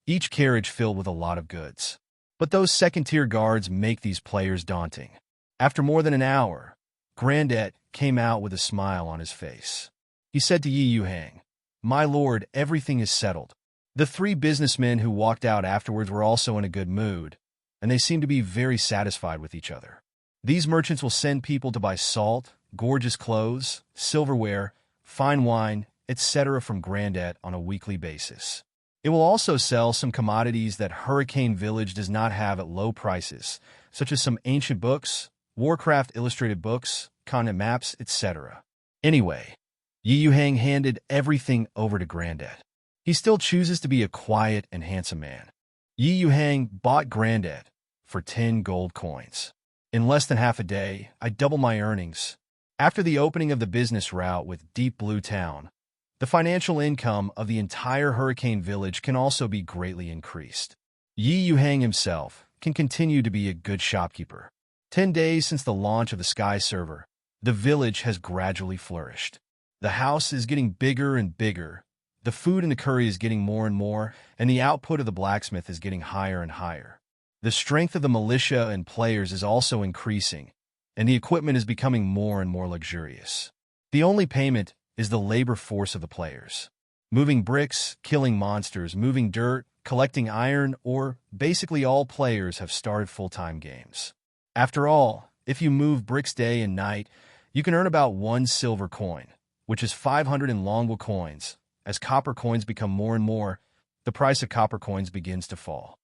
each carriage filled with a lot of goods. But those second-tier guards make these players daunting. After more than an hour, Granddad came out with a smile on his face. He said to Yuhang, "My lord, everything is settled." The 3 businessmen who walked out afterwards were also in a good mood, and they seemed to be very satisfied with each other. These merchants will send people to buy salt, gorgeous clothes, silverware, fine wine, etc. from Granddad on a weekly basis. It will also sell some commodities that Hurricane Village does not have at low prices, such as some ancient books, Warcraft illustrated books, continent maps, etc. Anyway, Yuhang handed everything over to Granddad. He still chooses to be a quiet and handsome man. Yuhang bought Granddad for 10 gold coins. In less than half a day, I double my earnings. After the opening of the business route with Deep Blue Town, the financial income of the entire Hurricane Village can also be greatly increased. Yuhang himself can continue to be a good shopkeeper. 10 days since the launch of the Sky server, the village has gradually flourished. The house is getting bigger and bigger, the food in the curry is getting more and more, and the output of the blacksmith is getting higher and higher. The strength of the militia and players is also increasing, and the equipment is becoming more and more luxurious. The only payment is the labor force of the players. Moving bricks, killing monsters, moving dirt, collecting iron, or basically all players have started full-time games. After all, if you move bricks day and night, you can earn about 1 silver coin, which is 500 in longwood coins. As copper coins become more and more, the price of copper coins begins to fall.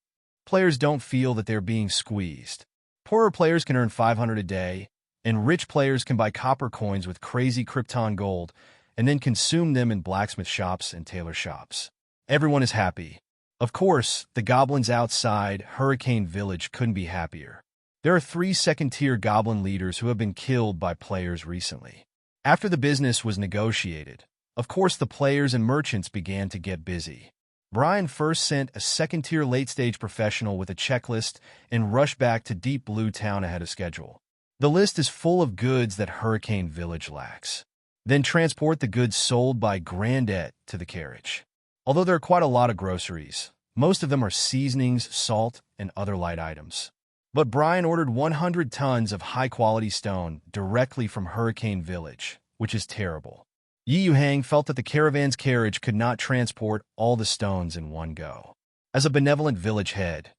Players don't feel that they're being squeezed. Poorer players can earn 500 a day, and rich players can buy copper coins with crazy Krypton gold and then consume them in blacksmith shops and tailor shops. Everyone is happy. Of course, the goblins outside Hurricane Village couldn't be happier. There are 3 second-tier goblin leaders who have been killed by players recently. After the business was negotiated, of course the players and merchants began to get busy. Brian first sent a second-tier late-stage professional with a checklist and rushed back to Deep Blue Town ahead of schedule. The list is full of goods that Hurricane Village lacks. Then transport the goods sold by Grandette to the carriage. Although there are quite a lot of groceries, most of them are seasonings, salt, and other light items. But Brian ordered 100 tons of high-quality stone directly from Hurricane Village, which is terrible. Yuhang felt that the caravan's carriage could not transport all the stones in one go. As a benevolent village head,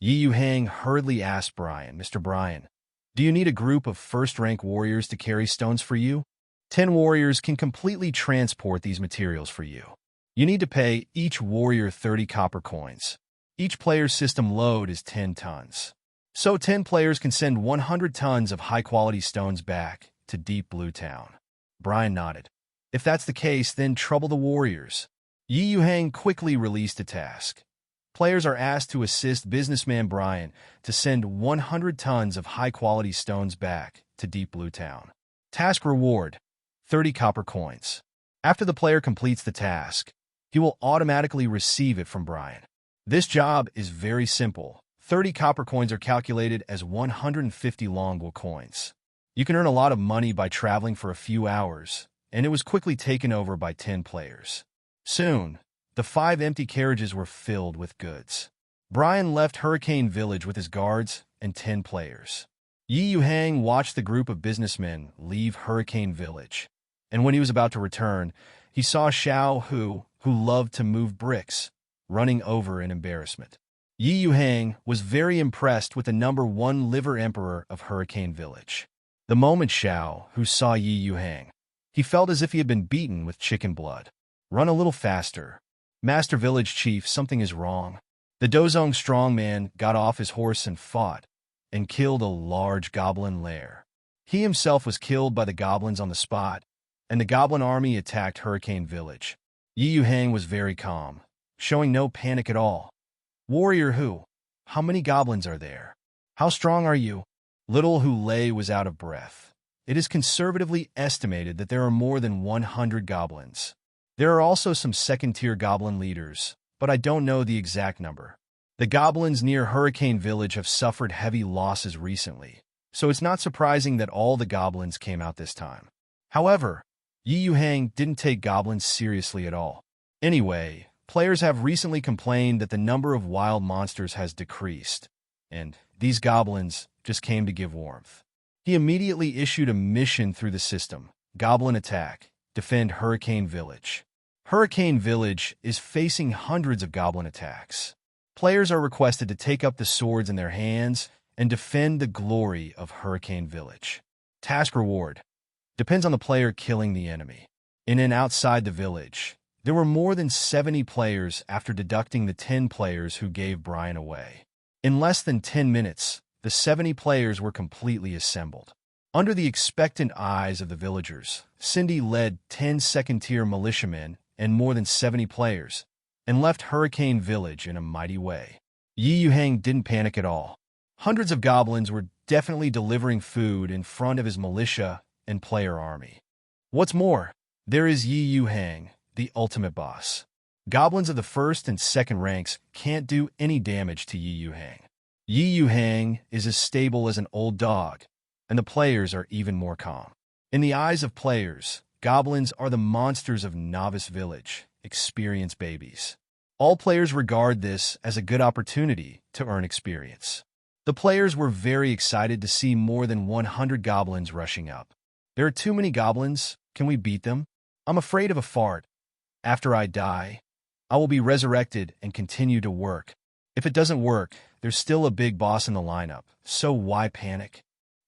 Yuhang hurriedly asked Brian, "Mr. Brian, do you need a group of first-rank warriors to carry stones for you? 10 warriors can completely transport these materials for you. You need to pay each warrior 30 copper coins. Each player's system load is 10 tons. So 10 players can send 100 tons of high-quality stones back to Deep Blue Town." Brian nodded. If that's the case, then trouble the warriors. Yuhang quickly released a task. Players are asked to assist businessman Brian to send 100 tons of high-quality stones back to Deep Blue Town. Task reward: 30 copper coins. After the player completes the task, he will automatically receive it from Brian. This job is very simple. 30 copper coins are calculated as 150 longwood coins. You can earn a lot of money by traveling for a few hours, and it was quickly taken over by 10 players. Soon, the 5 empty carriages were filled with goods. Brian left Hurricane Village with his guards and 10 players. Yuhang watched the group of businessmen leave Hurricane Village, and when he was about to return, he saw Xiao Hu, who loved to move bricks, running over in embarrassment. Yuhang was very impressed with the #1 liver emperor of Hurricane Village. The moment Xiao Hu saw Yuhang, he felt as if he had been beaten with chicken blood. "Run a little faster. Master Village Chief, something is wrong." The Dozong strongman got off his horse and fought, and killed a large goblin lair. He himself was killed by the goblins on the spot, and the goblin army attacked Hurricane Village. Yuhang was very calm, showing no panic at all. "Warrior Hu, how many goblins are there? How strong are you?" Little Hu Lei was out of breath. It is conservatively estimated that there are more than 100 goblins. There are also some second-tier goblin leaders, but I don't know the exact number. The goblins near Hurricane Village have suffered heavy losses recently, so it's not surprising that all the goblins came out this time. However, Yuhang didn't take goblins seriously at all. Anyway, players have recently complained that the number of wild monsters has decreased, and these goblins just came to give warmth. He immediately issued a mission through the system: Goblin Attack, defend Hurricane Village. Hurricane Village is facing hundreds of goblin attacks. Players are requested to take up the swords in their hands and defend the glory of Hurricane Village. Task reward depends on the player killing the enemy. In and outside the village, there were more than 70 players after deducting the 10 players who gave Brian away. In less than 10 minutes, the 70 players were completely assembled. Under the expectant eyes of the villagers, Cindy led 10 second-tier militiamen and more than 70 players, and left Hurricane Village in a mighty way. Yuhang didn't panic at all. Hundreds of goblins were definitely delivering food in front of his militia and player army. What's more, there is Yuhang, the ultimate boss. Goblins of the first and second ranks can't do any damage to Yuhang. Yuhang is as stable as an old dog, and the players are even more calm. In the eyes of players, goblins are the monsters of Novice Village, experienced babies. All players regard this as a good opportunity to earn experience. The players were very excited to see more than 100 goblins rushing up. "There are too many goblins. Can we beat them? I'm afraid of a fart. After I die, I will be resurrected and continue to work. If it doesn't work, there's still a big boss in the lineup, so why panic?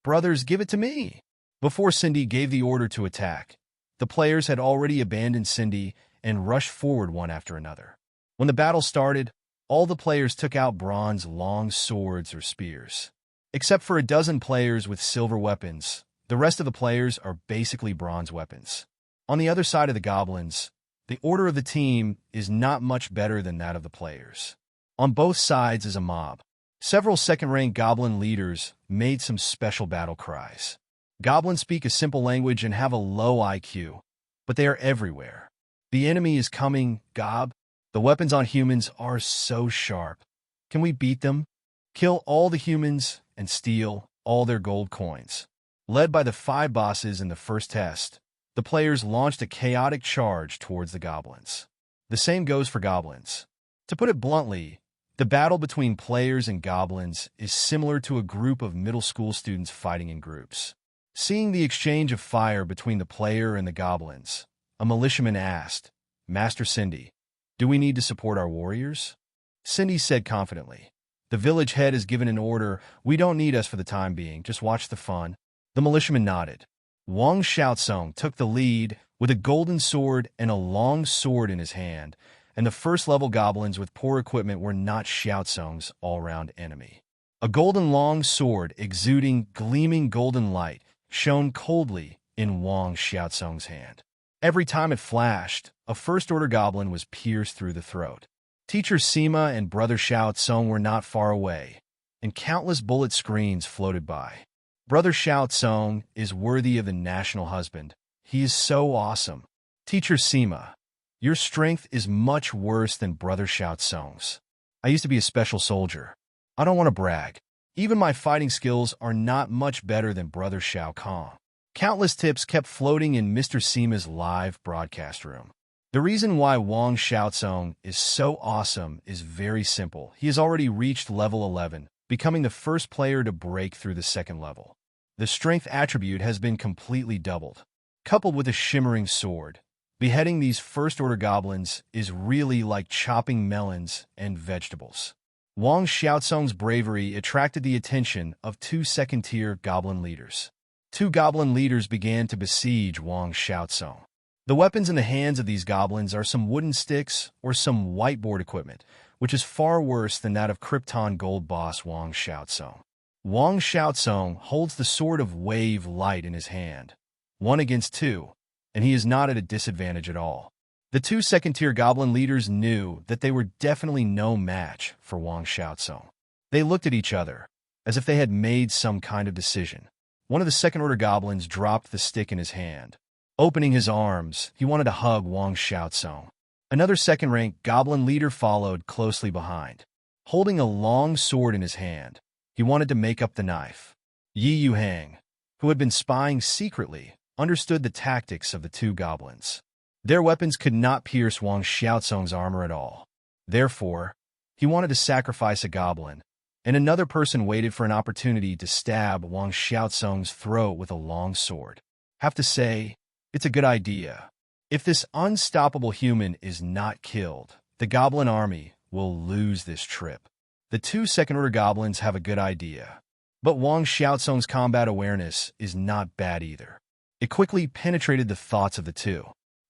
Brothers, give it to me! Before Cindy gave the order to attack, the players had already abandoned Cindy and rushed forward one after another. When the battle started, all the players took out bronze long swords or spears. Except for a dozen players with silver weapons, the rest of the players are basically bronze weapons. On the other side of the goblins, the order of the team is not much better than that of the players. On both sides is a mob. Several second-rank goblin leaders made some special battle cries. Goblins speak a simple language and have a low IQ, but they are everywhere. The enemy is coming, Gob. The weapons on humans are so sharp. Can we beat them? Kill all the humans and steal all their gold coins. Led by the 5 bosses in the first test, the players launched a chaotic charge towards the goblins. The same goes for goblins. To put it bluntly, the battle between players and goblins is similar to a group of middle school students fighting in groups. Seeing the exchange of fire between the player and the goblins, a militiaman asked, "Master Cindy, do we need to support our warriors?" Cindy said confidently, "The village head has given an order. We don't need us for the time being. Just watch the fun." The militiaman nodded. Wang Xiaosong took the lead with a golden sword and a long sword in his hand, and the first-level goblins with poor equipment were not Xiaosong's all-round enemy. A golden long sword exuding gleaming golden light shone coldly in Wang Xiaosong's hand. Every time it flashed, a first-order goblin was pierced through the throat. Teacher Sima and Brother Xiaosong were not far away, and countless bullet screens floated by. Brother Xiaosong is worthy of the national husband. He is so awesome. Teacher Sima, your strength is much worse than Brother Xiaosong's. I used to be a special soldier. I don't want to brag. Even my fighting skills are not much better than Brother Xiao Kong. Countless tips kept floating in Mr. Sima's live broadcast room. The reason why Wang Xiaosong is so awesome is very simple. He has already reached level 11, becoming the first player to break through the second level. The strength attribute has been completely doubled. Coupled with a shimmering sword, beheading these first-order goblins is really like chopping melons and vegetables. Wang Xiaosong's bravery attracted the attention of 2 second-tier goblin leaders. 2 goblin leaders began to besiege Wang Xiaosong. The weapons in the hands of these goblins are some wooden sticks or some whiteboard equipment, which is far worse than that of Krypton Gold boss Wang Xiaosong. Wang Xiaosong holds the sword of wave light in his hand, 1 against 2, and he is not at a disadvantage at all. The 2 second-tier goblin leaders knew that they were definitely no match for Wang Xiaosong. They looked at each other, as if they had made some kind of decision. One of the second-order goblins dropped the stick in his hand. Opening his arms, he wanted to hug Wang Xiaosong. Another second-rank goblin leader followed closely behind. Holding a long sword in his hand, he wanted to make up the knife. Yuhang, who had been spying secretly, understood the tactics of the 2 goblins. Their weapons could not pierce Wang Xiaosong's armor at all. Therefore, he wanted to sacrifice a goblin, and another person waited for an opportunity to stab Wang Xiaosong's throat with a long sword. Have to say, it's a good idea. If this unstoppable human is not killed, the goblin army will lose this trip. The 2 second-order goblins have a good idea. But Wang Xiaosong's combat awareness is not bad either. It quickly penetrated the thoughts of the 2.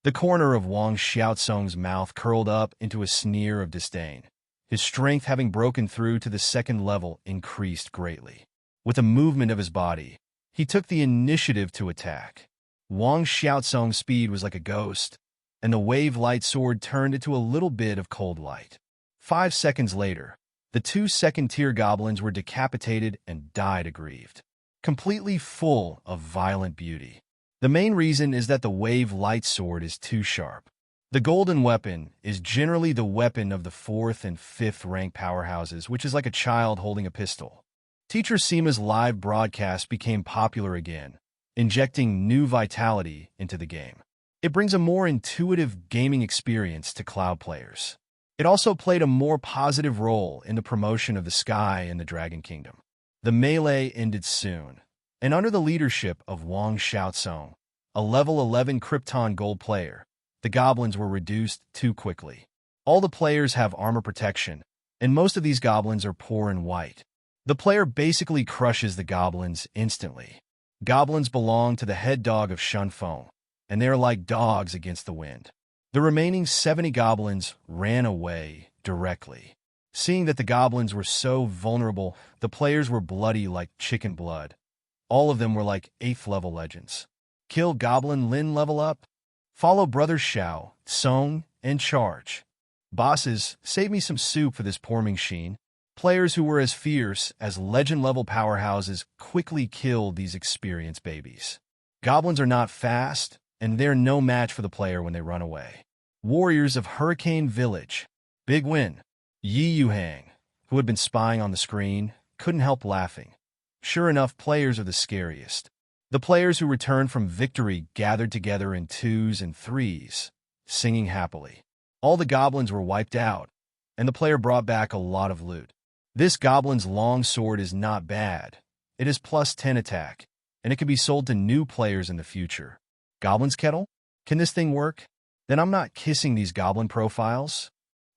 The corner of Wang Xiaosong's mouth curled up into a sneer of disdain. His strength, having broken through to the second level, increased greatly. With a movement of his body, he took the initiative to attack. Wang Xiaosong's speed was like a ghost, and the wave-light sword turned into a little bit of cold light. 5 seconds later, the 2 second-tier goblins were decapitated and died aggrieved, completely full of violent beauty. The main reason is that the wave-light sword is too sharp. The golden weapon is generally the weapon of the 4th and 5th rank powerhouses, which is like a child holding a pistol. Teacher Sima's live broadcast became popular again, injecting new vitality into the game. It brings a more intuitive gaming experience to cloud players. It also played a more positive role in the promotion of the Sky and the Dragon Kingdom. The melee ended soon, and under the leadership of Wang Xiaosong, a level 11 Krypton Gold player, the goblins were reduced too quickly. All the players have armor protection, and most of these goblins are poor and white. The player basically crushes the goblins instantly. Goblins belong to the head dog of Shunfeng, and they are like dogs against the wind. The remaining 70 goblins ran away directly. Seeing that the goblins were so vulnerable, the players were bloody like chicken blood. All of them were like 8th level legends. Kill Goblin Lin level up. Follow Brothers Xiao, Song, and Charge. Bosses, save me some soup for this poor Mingxin. Players who were as fierce as legend-level powerhouses quickly killed these experienced babies. Goblins are not fast, and they're no match for the player when they run away. Warriors of Hurricane Village. Big win. Yuhang, who had been spying on the screen, couldn't help laughing. Sure enough, players are the scariest. The players who returned from victory gathered together in 2s and 3s, singing happily. All the goblins were wiped out, and the player brought back a lot of loot. This goblin's long sword is not bad. It is plus 10 attack, and it can be sold to new players in the future. Goblin's kettle? Can this thing work? Then I'm not kissing these goblin profiles.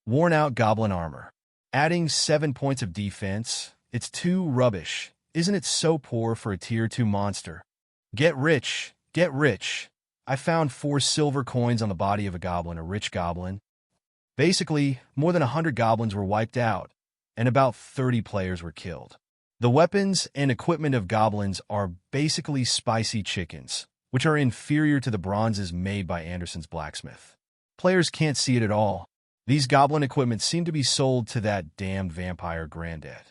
Worn out goblin armor. Adding 7 points of defense. It's too rubbish. Isn't it so poor for a tier 2 monster? Get rich. Get rich. I found 4 silver coins on the body of a goblin, a rich goblin. Basically, more than 100 goblins were wiped out, and about 30 players were killed. The weapons and equipment of goblins are basically spicy chickens, which are inferior to the bronzes made by Anderson's blacksmith. Players can't see it at all. These goblin equipment seem to be sold to that damned vampire granddad.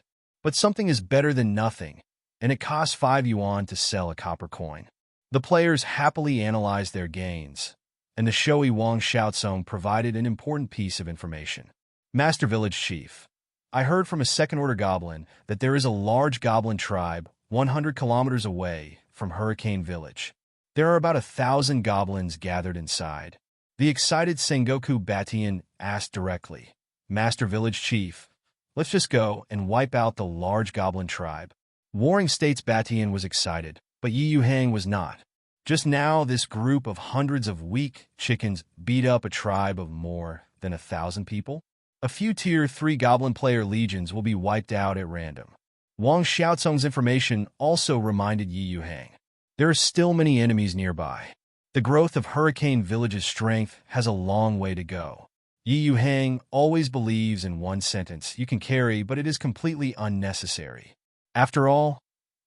But something is better than nothing, and it costs 5 yuan to sell a copper coin. The players happily analyzed their gains, and the showy Wang Xiaozong provided an important piece of information. Master Village Chief, I heard from a second-order goblin that there is a large goblin tribe 100 kilometers away from Hurricane Village. There are about 1,000 goblins gathered inside. The excited Sengoku Batian asked directly, Master Village Chief, let's just go and wipe out the large goblin tribe. Warring States Batian was excited, but Yuhang was not. Just now, this group of hundreds of weak chickens beat up a tribe of more than 1,000 people. A few tier 3 goblin player legions will be wiped out at random. Wang Xiaozong's information also reminded Yuhang. There are still many enemies nearby. The growth of Hurricane Village's strength has a long way to go. Yuhang always believes in one sentence you can carry, but it is completely unnecessary. After all,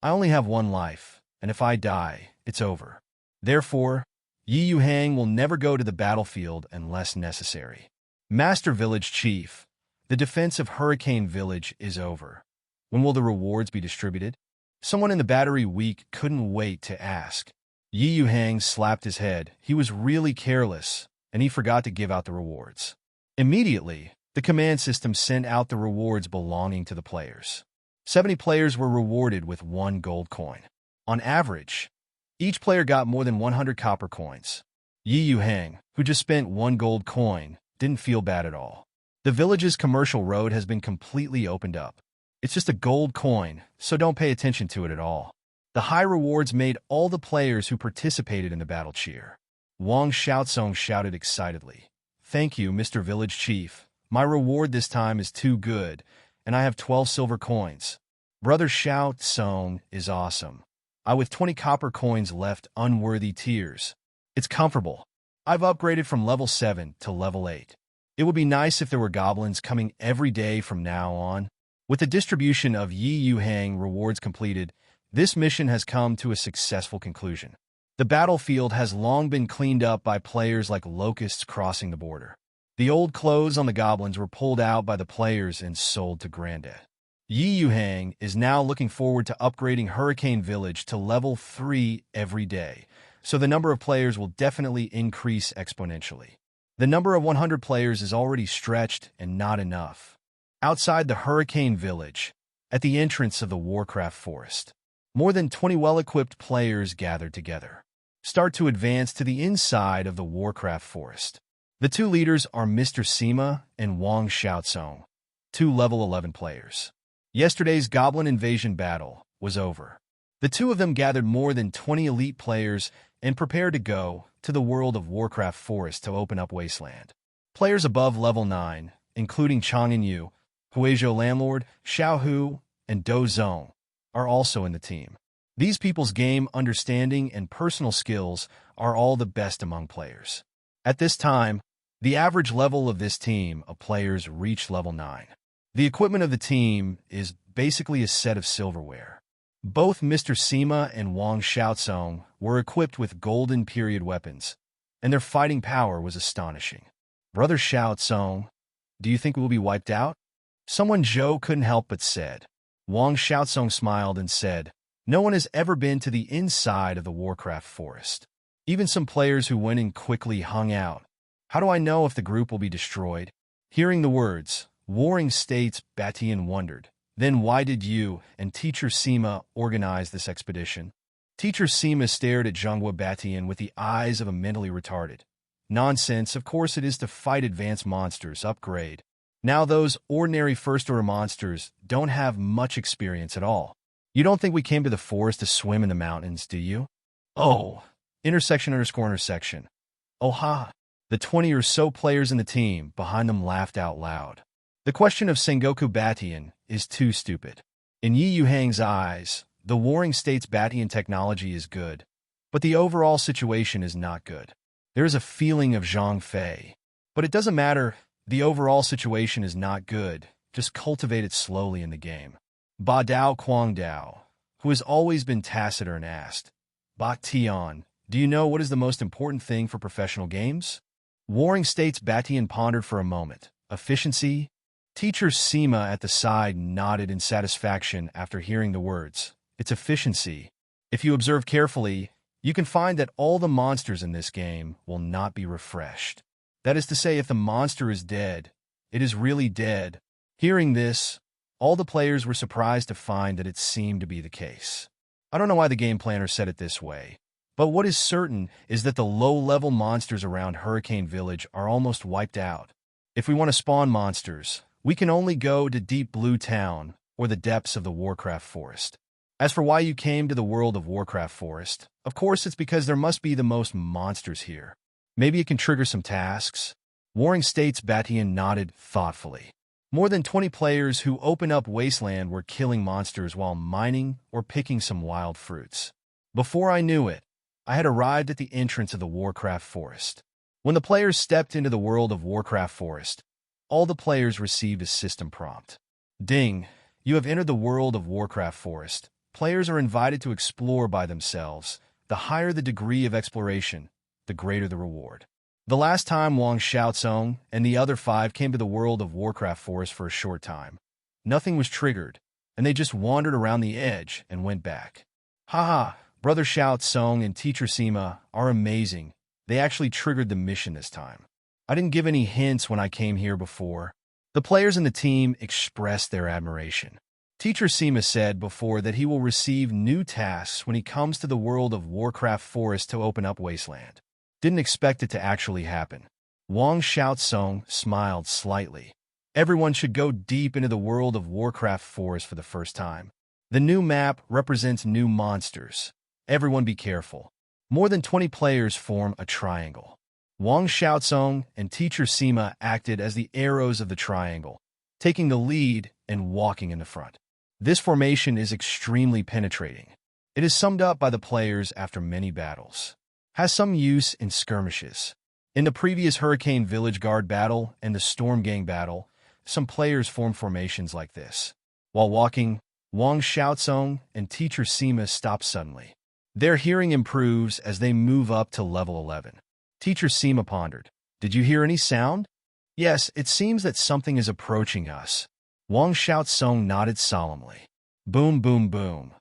I only have one life, and if I die, it's over. Therefore, Yuhang will never go to the battlefield unless necessary. Master Village Chief, the defense of Hurricane Village is over. When will the rewards be distributed? Someone in the battery week couldn't wait to ask. Yuhang slapped his head. He was really careless, and he forgot to give out the rewards. Immediately, the command system sent out the rewards belonging to the players. 70 players were rewarded with 1 gold coin. On average, each player got more than 100 copper coins. Yuhang, who just spent 1 gold coin, didn't feel bad at all. The village's commercial road has been completely opened up. It's just a gold coin, so don't pay attention to it at all. The high rewards made all the players who participated in the battle cheer. Wang Xiaozong shouted excitedly, Thank you, Mr. Village Chief. My reward this time is too good, and I have 12 silver coins. Brother Xiaozong is awesome. I with 20 copper coins left unworthy tiers. It's comfortable. I've upgraded from level 7 to level 8. It would be nice if there were goblins coming every day from now on. With the distribution of Yuhang rewards completed, this mission has come to a successful conclusion. The battlefield has long been cleaned up by players like locusts crossing the border. The old clothes on the goblins were pulled out by the players and sold to Granddad. Yuhang is now looking forward to upgrading Hurricane Village to level 3 every day, so the number of players will definitely increase exponentially. The number of 100 players is already stretched and not enough. Outside the Hurricane Village, at the entrance of the Warcraft Forest, more than 20 well-equipped players gathered together. Start to advance to the inside of the Warcraft Forest. The 2 leaders are Mr. Sima and Wang Xiaozong, 2 level 11 players. Yesterday's Goblin Invasion battle was over. The 2 of them gathered more than 20 elite players and prepared to go to the world of Warcraft Forest to open up Wasteland. Players above level 9, including Chang and Yu, Huizhou Landlord, Xiao Hu, and Do Zong, are also in the team. These people's game understanding and personal skills are all the best among players. At this time, the average level of this team of players reached level 9. The equipment of the team is basically a set of silverware. Both Mr. Sima and Wang Xiaocong were equipped with golden period weapons, and their fighting power was astonishing. Brother Xiaocong, do you think we will be wiped out? Someone Zhou couldn't help but said. Wang Xiaocong smiled and said, no one has ever been to the inside of the Warcraft forest. Even some players who went in quickly hung out. How do I know if the group will be destroyed? Hearing the words, Warring States Batian wondered, then why did you and Teacher Sima organize this expedition? Teacher Sima stared at Zhonghua Batian with the eyes of a mentally retarded. Nonsense, of course it is to fight advanced monsters, upgrade. Now those ordinary first-order monsters don't have much experience at all. You don't think we came to the forest to swim in the mountains, do you? Oh, intersection. Oh ha. The 20 or so players in the team behind them laughed out loud. The question of Sengoku Batian is too stupid. In Yuhang's eyes, the Warring States Batian technology is good, but the overall situation is not good. There is a feeling of Zhang Fei. But it doesn't matter, the overall situation is not good, just cultivate it slowly in the game. Ba Dao Quang Dao, who has always been taciturn, asked, Bak Tian, do you know what is the most important thing for professional games? Warring States Batian pondered for a moment. Efficiency? Teacher Sima at the side nodded in satisfaction after hearing the words. It's efficiency. If you observe carefully, you can find that all the monsters in this game will not be refreshed. That is to say, if the monster is dead, it is really dead. Hearing this, all the players were surprised to find that it seemed to be the case. I don't know why the game planner said it this way, but what is certain is that the low-level monsters around Hurricane Village are almost wiped out. If we want to spawn monsters, we can only go to Deep Blue Town or the depths of the Warcraft Forest. As for why you came to the world of Warcraft Forest, of course it's because there must be the most monsters here. Maybe it can trigger some tasks. Warring States Batian nodded thoughtfully. More than 20 players who open up Wasteland were killing monsters while mining or picking some wild fruits. Before I knew it, I had arrived at the entrance of the Warcraft Forest. When the players stepped into the world of Warcraft Forest, all the players received a system prompt. Ding, you have entered the world of Warcraft Forest. Players are invited to explore by themselves. The higher the degree of exploration, the greater the reward. The last time Wang Xiaocong and the other 5 came to the world of Warcraft Forest for a short time, nothing was triggered, and they just wandered around the edge and went back. Haha, Brother Xiaocong and Teacher Sima are amazing. They actually triggered the mission this time. I didn't give any hints when I came here before. The players in the team expressed their admiration. Teacher Sima said before that he will receive new tasks when he comes to the world of Warcraft Forest to open up Wasteland. Didn't expect it to actually happen. Wang Xiaocong smiled slightly. Everyone should go deep into the world of Warcraft Forest for the first time. The new map represents new monsters. Everyone be careful. More than 20 players form a triangle. Wang Xiaocong and Teacher Sima acted as the arrows of the triangle, taking the lead and walking in the front. This formation is extremely penetrating. It is summed up by the players after many battles. Has some use in skirmishes. In the previous Hurricane Village Guard battle and the Storm Gang battle, some players formed formations like this. While walking, Wang Xiaocong and Teacher Sima stop suddenly. Their hearing improves as they move up to level 11. Teacher Sima pondered. Did you hear any sound? Yes, it seems that something is approaching us. Wang Xiaocong nodded solemnly. Boom, boom, boom.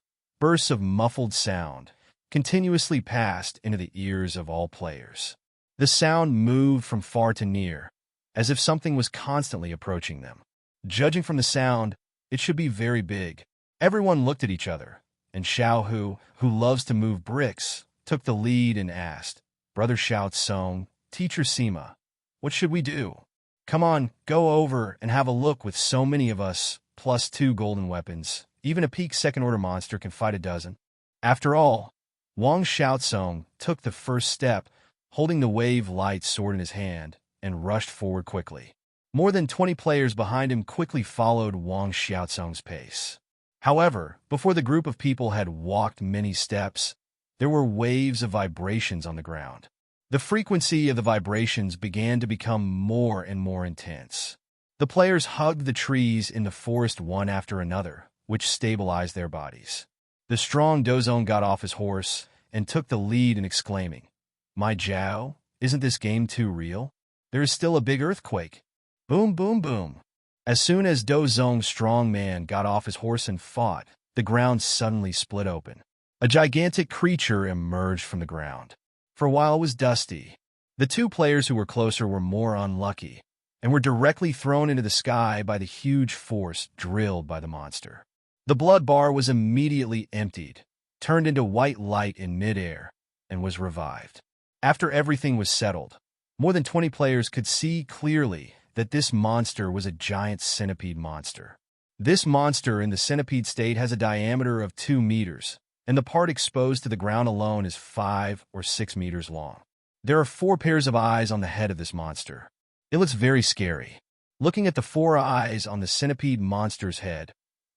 Bursts of muffled sound continuously passed into the ears of all players. The sound moved from far to near, as if something was constantly approaching them. Judging from the sound, it should be very big. Everyone looked at each other, and Xiao Hu, who loves to move bricks, took the lead and asked, Brother Xiaocong, Teacher Sima, what should we do? Come on, go over and have a look with so many of us, plus 2 golden weapons. Even a peak second-order monster can fight a dozen. After all, Wang Xiaocong took the first step, holding the wave light sword in his hand, and rushed forward quickly. More than 20 players behind him quickly followed Wang Xiaozong's pace. However, before the group of people had walked many steps, there were waves of vibrations on the ground. The frequency of the vibrations began to become more and more intense. The players hugged the trees in the forest one after another, which stabilized their bodies. The strong Dozong got off his horse and took the lead in exclaiming, "My Jiao, isn't this game too real? There is still a big earthquake." Boom, boom, boom. As soon as Dozong's strong man got off his horse and fought, the ground suddenly split open. A gigantic creature emerged from the ground. For a while it was dusty. The two players who were closer were more unlucky and were directly thrown into the sky by the huge force drilled by the monster. The blood bar was immediately emptied, turned into white light in midair, and was revived. After everything was settled, more than 20 players could see clearly that this monster was a giant centipede monster. This monster in the centipede state has a diameter of 2 meters, and the part exposed to the ground alone is 5 or 6 meters long. There are 4 pairs of eyes on the head of this monster. It looks very scary. Looking at the 4 eyes on the centipede monster's head,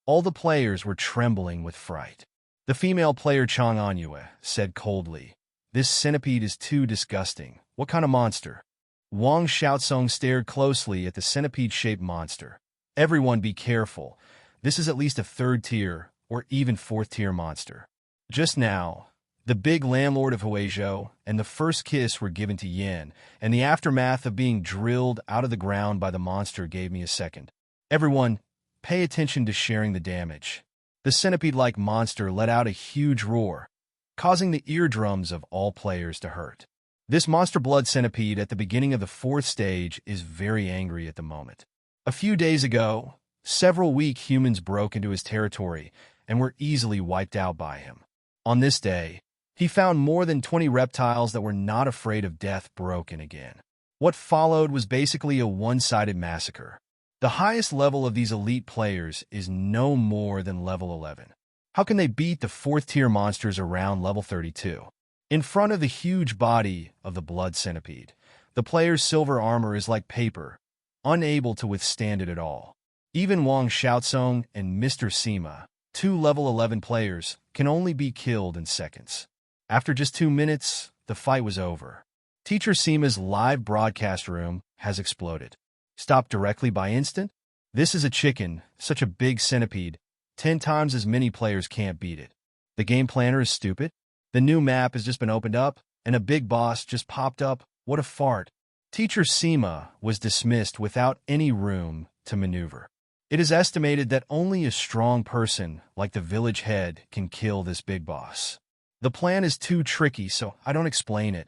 all the players were trembling with fright. The female player Chang Anyue said coldly, "This centipede is too disgusting. What kind of monster?" Wang Xiaozong stared closely at the centipede-shaped monster. "Everyone be careful. This is at least a 3rd tier or even 4th tier monster." Just now, the big landlord of Huizhou and the first kiss were given to Yin, and the aftermath of being drilled out of the ground by the monster gave me a second. Everyone, pay attention to sharing the damage. The centipede-like monster let out a huge roar, causing the eardrums of all players to hurt. This monster blood centipede at the beginning of the 4th stage is very angry at the moment. A few days ago, several weak humans broke into his territory and were easily wiped out by him. On this day, he found more than 20 reptiles that were not afraid of death broken again. What followed was basically a one-sided massacre. The highest level of these elite players is no more than level 11. How can they beat the 4th tier monsters around level 32? In front of the huge body of the blood centipede, the player's silver armor is like paper, unable to withstand it at all. Even Wang Xiaozong and Mr. Sima, 2 level 11 players, can only be killed in seconds. After just 2 minutes, the fight was over. Teacher Sima's live broadcast room has exploded. Stopped directly by instant? This is a chicken, such a big centipede. 10 times as many players can't beat it. The game planner is stupid. The new map has just been opened up, and a big boss just popped up. What a fart. Teacher Sima was dismissed without any room to maneuver. It is estimated that only a strong person like the village head can kill this big boss. The plan is too tricky, so I don't explain it.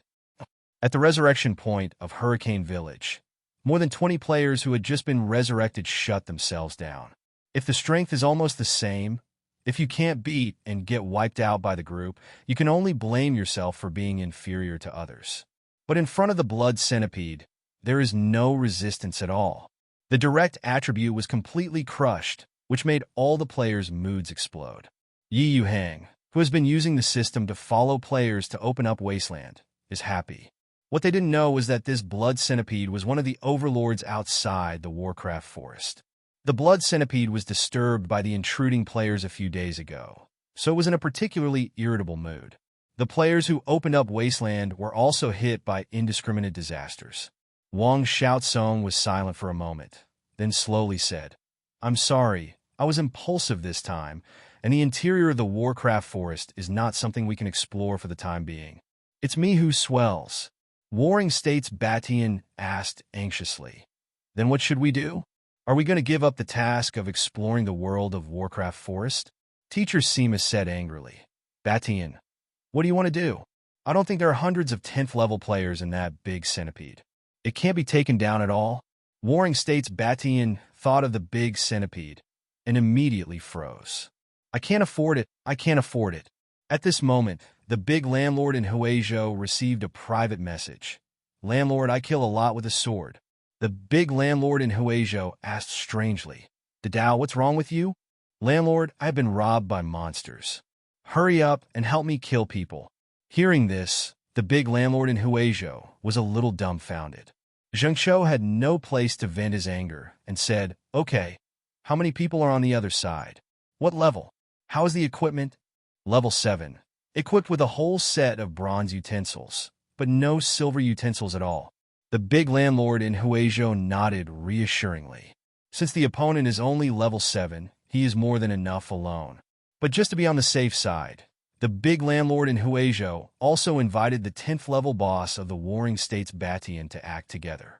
At the resurrection point of Hurricane Village, more than 20 players who had just been resurrected shut themselves down. If the strength is almost the same, if you can't beat and get wiped out by the group, you can only blame yourself for being inferior to others. But in front of the blood centipede, there is no resistance at all. The direct attribute was completely crushed, which made all the players' moods explode. Yuhang, who has been using the system to follow players to open up Wasteland, is happy. What they didn't know was that this blood centipede was one of the overlords outside the Warcraft forest. The blood centipede was disturbed by the intruding players a few days ago, so it was in a particularly irritable mood. The players who opened up Wasteland were also hit by indiscriminate disasters. Wang Xiaozong was silent for a moment, then slowly said, "I'm sorry, I was impulsive this time, and the interior of the Warcraft forest is not something we can explore for the time being. It's me who swells." Warring States Batian asked anxiously, "Then what should we do? Are we going to give up the task of exploring the world of Warcraft Forest?" Teacher Sima said angrily, "Batian, what do you want to do? I don't think there are hundreds of 10th level players in that big centipede. It can't be taken down at all." Warring States Batian thought of the big centipede and immediately froze. "I can't afford it. I can't afford it." At this moment, the big landlord in Huizhou received a private message. "Landlord, I kill a lot with a sword." The big landlord in Huizhou asked strangely, "Dadao, what's wrong with you?" "Landlord, I've been robbed by monsters. Hurry up and help me kill people." Hearing this, the big landlord in Huizhou was a little dumbfounded. Zhengshou had no place to vent his anger and said, "Okay, how many people are on the other side? What level? How is the equipment?" Level 7. Equipped with a whole set of bronze utensils, but no silver utensils at all. The big landlord in Huizhou nodded reassuringly. Since the opponent is only level 7, he is more than enough alone. But just to be on the safe side, the big landlord in Huizhou also invited the 10th level boss of the Warring States Batian to act together.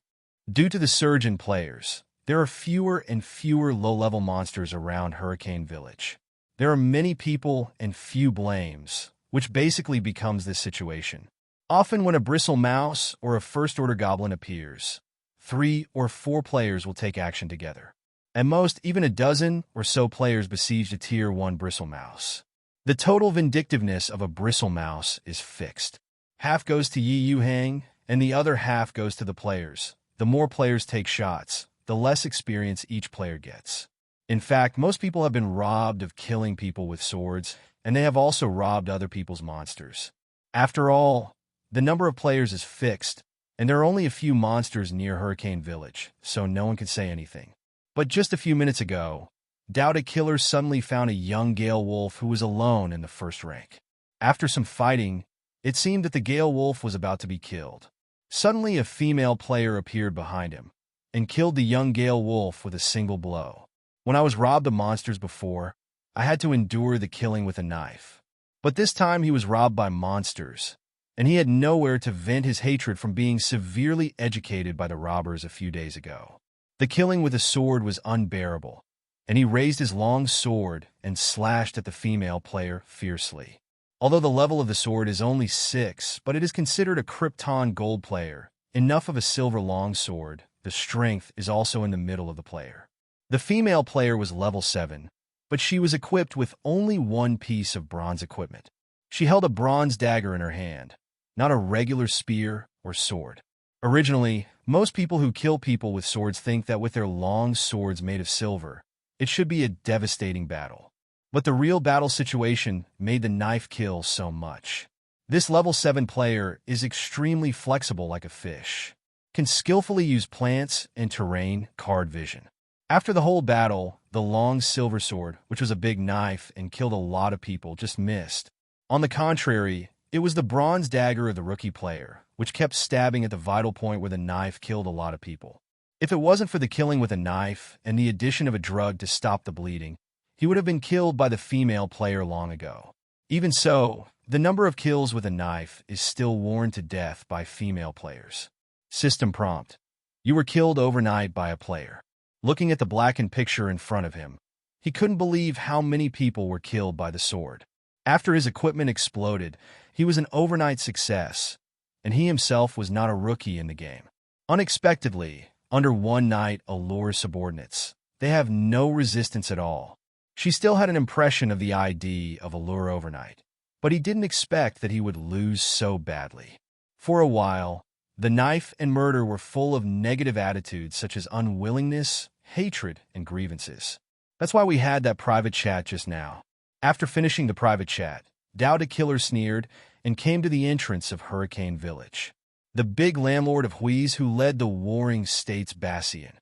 Due to the surge in players, there are fewer and fewer low-level monsters around Hurricane Village. There are many people and few blames, which basically becomes this situation. Often when a bristle mouse or a first-order goblin appears, 3 or 4 players will take action together. At most, even a dozen or so players besiege a Tier 1 bristle mouse. The total vindictiveness of a bristle mouse is fixed. Half goes to Yuhang, and the other half goes to the players. The more players take shots, the less experience each player gets. In fact, most people have been robbed of killing people with swords, and they have also robbed other people's monsters. After all, the number of players is fixed, and there are only a few monsters near Hurricane Village, so no one can say anything. But just a few minutes ago, Dowda Killer suddenly found a young Gale Wolf who was alone in the first rank. After some fighting, it seemed that the Gale Wolf was about to be killed. Suddenly, a female player appeared behind him and killed the young Gale Wolf with a single blow. When I was robbed of monsters before, I had to endure the killing with a knife. But this time he was robbed by monsters, and he had nowhere to vent his hatred from being severely educated by the robbers a few days ago. The killing with a sword was unbearable, and he raised his long sword and slashed at the female player fiercely. Although the level of the sword is only 6, but it is considered a Krypton gold player, enough of a silver longsword, the strength is also in the middle of the player. The female player was level 7, but she was equipped with only one piece of bronze equipment. She held a bronze dagger in her hand, not a regular spear or sword. Originally, most people who kill people with swords think that with their long swords made of silver, it should be a devastating battle. But the real battle situation made the knife kill so much. This level 7 player is extremely flexible like a fish, can skillfully use plants and terrain card vision. After the whole battle, the long silver sword, which was a big knife and killed a lot of people, just missed. On the contrary, it was the bronze dagger of the rookie player, which kept stabbing at the vital point where the knife killed a lot of people. If it wasn't for the killing with a knife and the addition of a drug to stop the bleeding, he would have been killed by the female player long ago. Even so, the number of kills with a knife is still worn to death by female players. System prompt: you were killed overnight by a player. Looking at the blackened picture in front of him, he couldn't believe how many people were killed by the sword. After his equipment exploded, he was an overnight success, and he himself was not a rookie in the game. Unexpectedly, under one night Allure's subordinates, they have no resistance at all. She still had an impression of the ID of Allure overnight, but he didn't expect that he would lose so badly. For a while, the knife and murder were full of negative attitudes such as unwillingness, hatred, and grievances. That's why we had that private chat just now. After finishing the private chat, Dowda Killer sneered and came to the entrance of Hurricane Village. The big landlord of Huiz who led the Warring States Batian,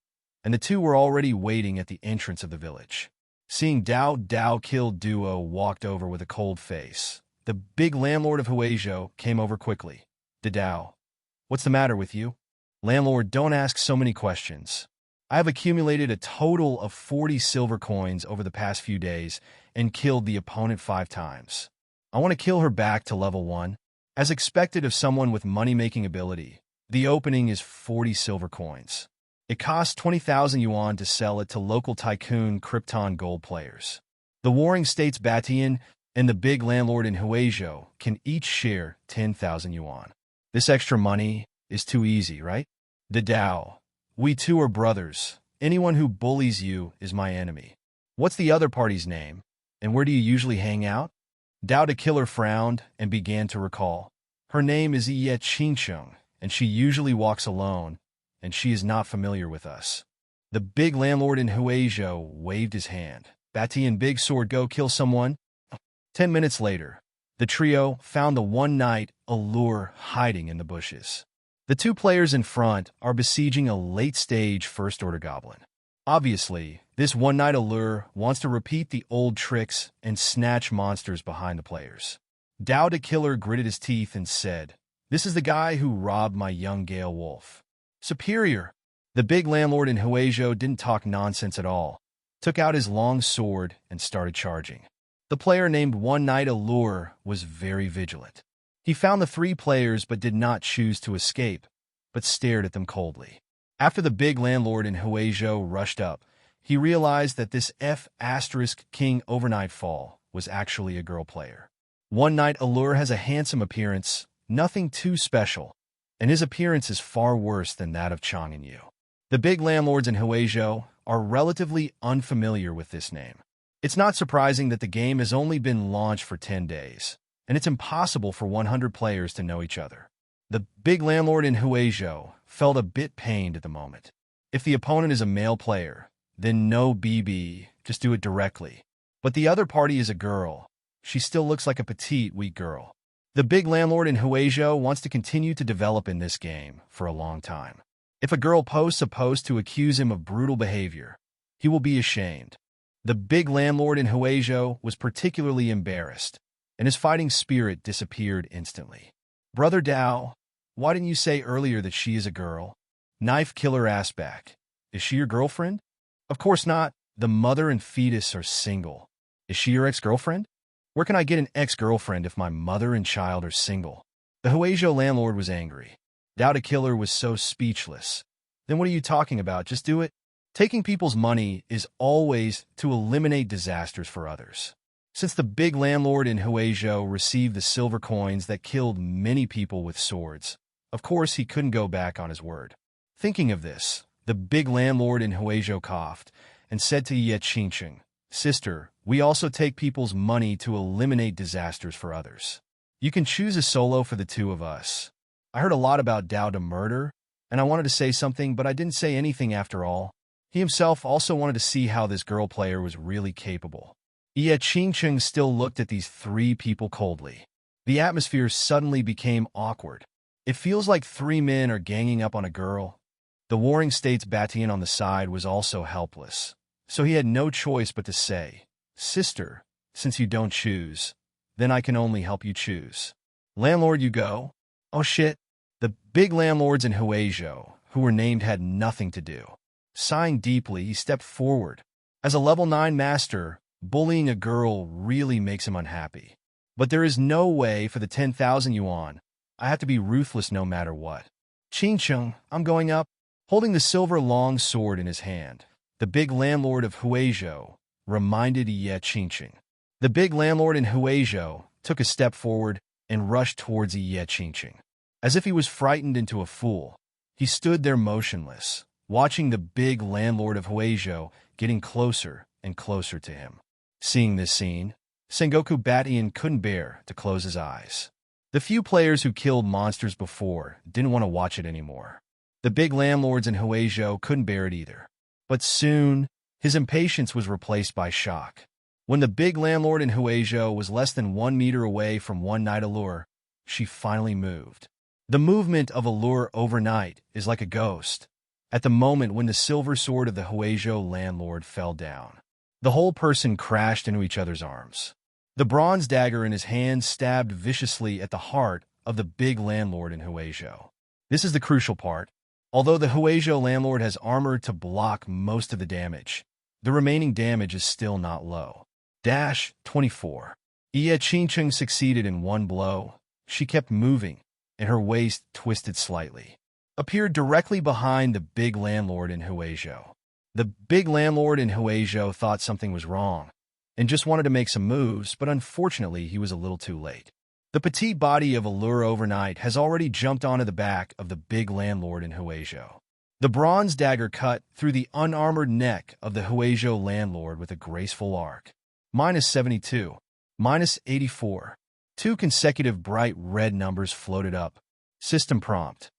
and the two were already waiting at the entrance of the village. Seeing Dao Kill Duo walked over with a cold face, the big landlord of Huizhou came over quickly. Dao, what's the matter with you? Landlord, don't ask so many questions. I have accumulated a total of 40 silver coins over the past few days and killed the opponent 5 times. I want to kill her back to level 1. As expected of someone with money-making ability, the opening is 40 silver coins. It costs 20,000 yuan to sell it to local tycoon Krypton gold players. The Warring States Batian and the big landlord in Huizhou can each share 10,000 yuan. This extra money is too easy, right? Dao, we two are brothers. Anyone who bullies you is my enemy. What's the other party's name, and where do you usually hang out? Dowda Killer frowned and began to recall. Her name is Ye Qingsheng, and she usually walks alone, and she is not familiar with us. The big landlord in Huizhou waved his hand. Batian Big Sword, go kill someone. 10 minutes later, the trio found the one-night Allure hiding in the bushes. The two players in front are besieging a late-stage first-order goblin. Obviously, this one-night allure wants to repeat the old tricks and snatch monsters behind the players. Dao the Killer gritted his teeth and said, "This is the guy who robbed my young Gale Wolf. Superior." The big landlord in Huizhou didn't talk nonsense at all, took out his long sword and started charging. The player named One Night Allure was very vigilant. He found the three players but did not choose to escape, but stared at them coldly. After the big landlord in Huizhou rushed up, he realized that this King Overnight Fall was actually a girl player. One Night Allure has a handsome appearance, nothing too special, and his appearance is far worse than that of Chang and Yu. The big landlords in Huizhou are relatively unfamiliar with this name. It's not surprising that the game has only been launched for 10 days, and it's impossible for 100 players to know each other. The big landlord in Huizhou felt a bit pained at the moment. If the opponent is a male player, then no BB, just do it directly. But the other party is a girl. She still looks like a petite, weak girl. The big landlord in Huizhou wants to continue to develop in this game for a long time. If a girl posts a post to accuse him of brutal behavior, he will be ashamed. The big landlord in Huizhou was particularly embarrassed, and his fighting spirit disappeared instantly. "Brother Dao, why didn't you say earlier that she is a girl?" Knife Killer asked back. "Is she your girlfriend?" "Of course not. The mother and fetus are single." "Is she your ex-girlfriend?" "Where can I get an ex-girlfriend if my mother and child are single?" The Huizhou landlord was angry. Dao the Killer was so speechless. "Then what are you talking about? Just do it." Taking people's money is always to eliminate disasters for others. Since the big landlord in Huizhou received the silver coins that killed many people with swords, of course he couldn't go back on his word. Thinking of this, the big landlord in Huizhou coughed and said to Ye Qingqing, "Sister, we also take people's money to eliminate disasters for others. You can choose a solo for the two of us. I heard a lot about Dao to murder, and I wanted to say something, but I didn't say anything after all." He himself also wanted to see how this girl player was really capable. Ye Qingqing still looked at these three people coldly. The atmosphere suddenly became awkward. It feels like three men are ganging up on a girl. The Warring States Batian on the side was also helpless, so he had no choice but to say, "Sister, since you don't choose, then I can only help you choose. Landlord, you go." "Oh shit." The big landlords in Huizhou, who were named, had nothing to do. Sighing deeply, he stepped forward. As a level 9 master, bullying a girl really makes him unhappy. But there is no way for the 10,000 yuan. I have to be ruthless no matter what. "Qingqing, I'm going up." Holding the silver long sword in his hand, the big landlord of Huizhou reminded Ye Qingqing. The big landlord in Huizhou took a step forward and rushed towards Ye Qingqing. As if he was frightened into a fool, he stood there motionless, watching the big landlord of Huizhou getting closer and closer to him. Seeing this scene, Sengoku Batian couldn't bear to close his eyes. The few players who killed monsters before didn't want to watch it anymore. The big landlords in Huizhou couldn't bear it either. But soon, his impatience was replaced by shock. When the big landlord in Huizhou was less than 1 meter away from One Night Allure, she finally moved. The movement of Allure overnight is like a ghost. At the moment when the silver sword of the Huizhou landlord fell down, the whole person crashed into each other's arms. The bronze dagger in his hand stabbed viciously at the heart of the big landlord in Huizhou. This is the crucial part. Although the Huizhou landlord has armor to block most of the damage, the remaining damage is still not low. 24. Ye Qingqing succeeded in one blow. She kept moving, and her waist twisted slightly. Appeared directly behind the big landlord in Huizhou. The big landlord in Huizhou thought something was wrong, and just wanted to make some moves, but unfortunately he was a little too late. The petite body of Allure Overnight has already jumped onto the back of the big landlord in Huizhou. The bronze dagger cut through the unarmored neck of the Huizhou landlord with a graceful arc. -72. -84. 2 consecutive bright red numbers floated up. System prompt.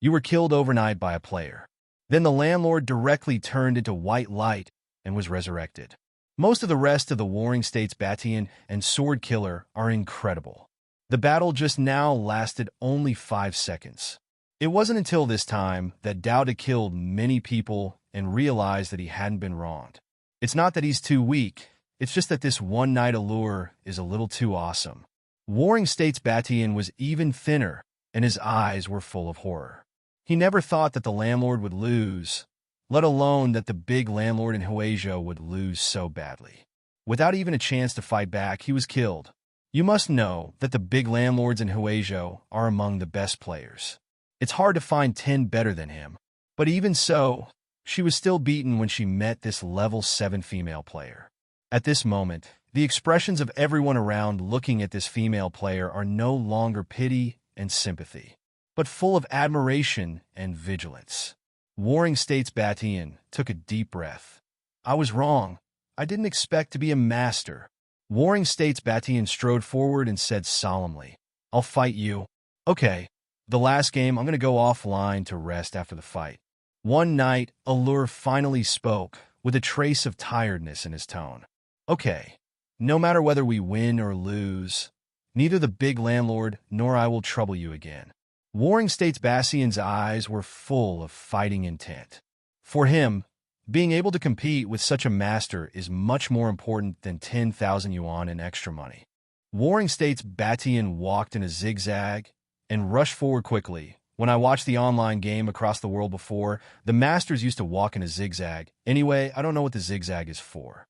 You were killed overnight by a player. Then the landlord directly turned into white light and was resurrected. Most of the rest of the Warring States Batian and Sword Killer are incredible. The battle just now lasted only 5 seconds. It wasn't until this time that Dowd had killed many people and realized that he hadn't been wronged. It's not that he's too weak, it's just that this one-night allure is a little too awesome. Warring States Batian was even thinner, and his eyes were full of horror. He never thought that the landlord would lose, let alone that the big landlord in Huaizhou would lose so badly. Without even a chance to fight back, he was killed. You must know that the big landlords in Huaizhou are among the best players. It's hard to find 10 better than him. But even so, she was still beaten when she met this level 7 female player. At this moment, the expressions of everyone around looking at this female player are no longer pity and sympathy, but full of admiration and vigilance. Warring States Batian took a deep breath. I was wrong. I didn't expect to be a master. Warring States Batian strode forward and said solemnly, I'll fight you. Okay, the last game I'm going to go offline to rest after the fight. One night, Allure finally spoke, with a trace of tiredness in his tone. Okay, no matter whether we win or lose, neither the big landlord nor I will trouble you again. Warring States Batian's eyes were full of fighting intent. For him, being able to compete with such a master is much more important than 10,000 yuan in extra money. Warring States Batian walked in a zigzag and rushed forward quickly. When I watched the online game across the world before, the masters used to walk in a zigzag. Anyway, I don't know what the zigzag is for.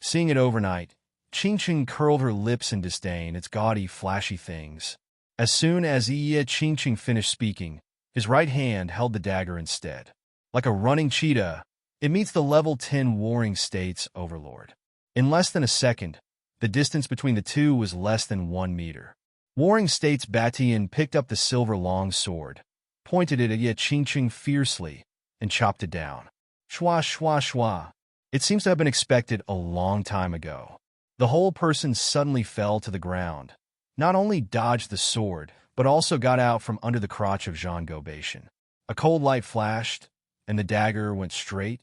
Seeing it overnight, Qingqing curled her lips in disdain. It's gaudy, flashy things. As soon as Qingqing finished speaking, his right hand held the dagger instead. Like a running cheetah, it meets the level 10 Warring States Overlord. In less than a second, the distance between the two was less than 1 meter. Warring States Batian picked up the silver long sword, pointed it at Qingqing fiercely, and chopped it down. Shwa shwa shwa. It seems to have been expected a long time ago. The whole person suddenly fell to the ground. Not only dodged the sword, but also got out from under the crotch of Zhang Guobation. A cold light flashed, and the dagger went straight.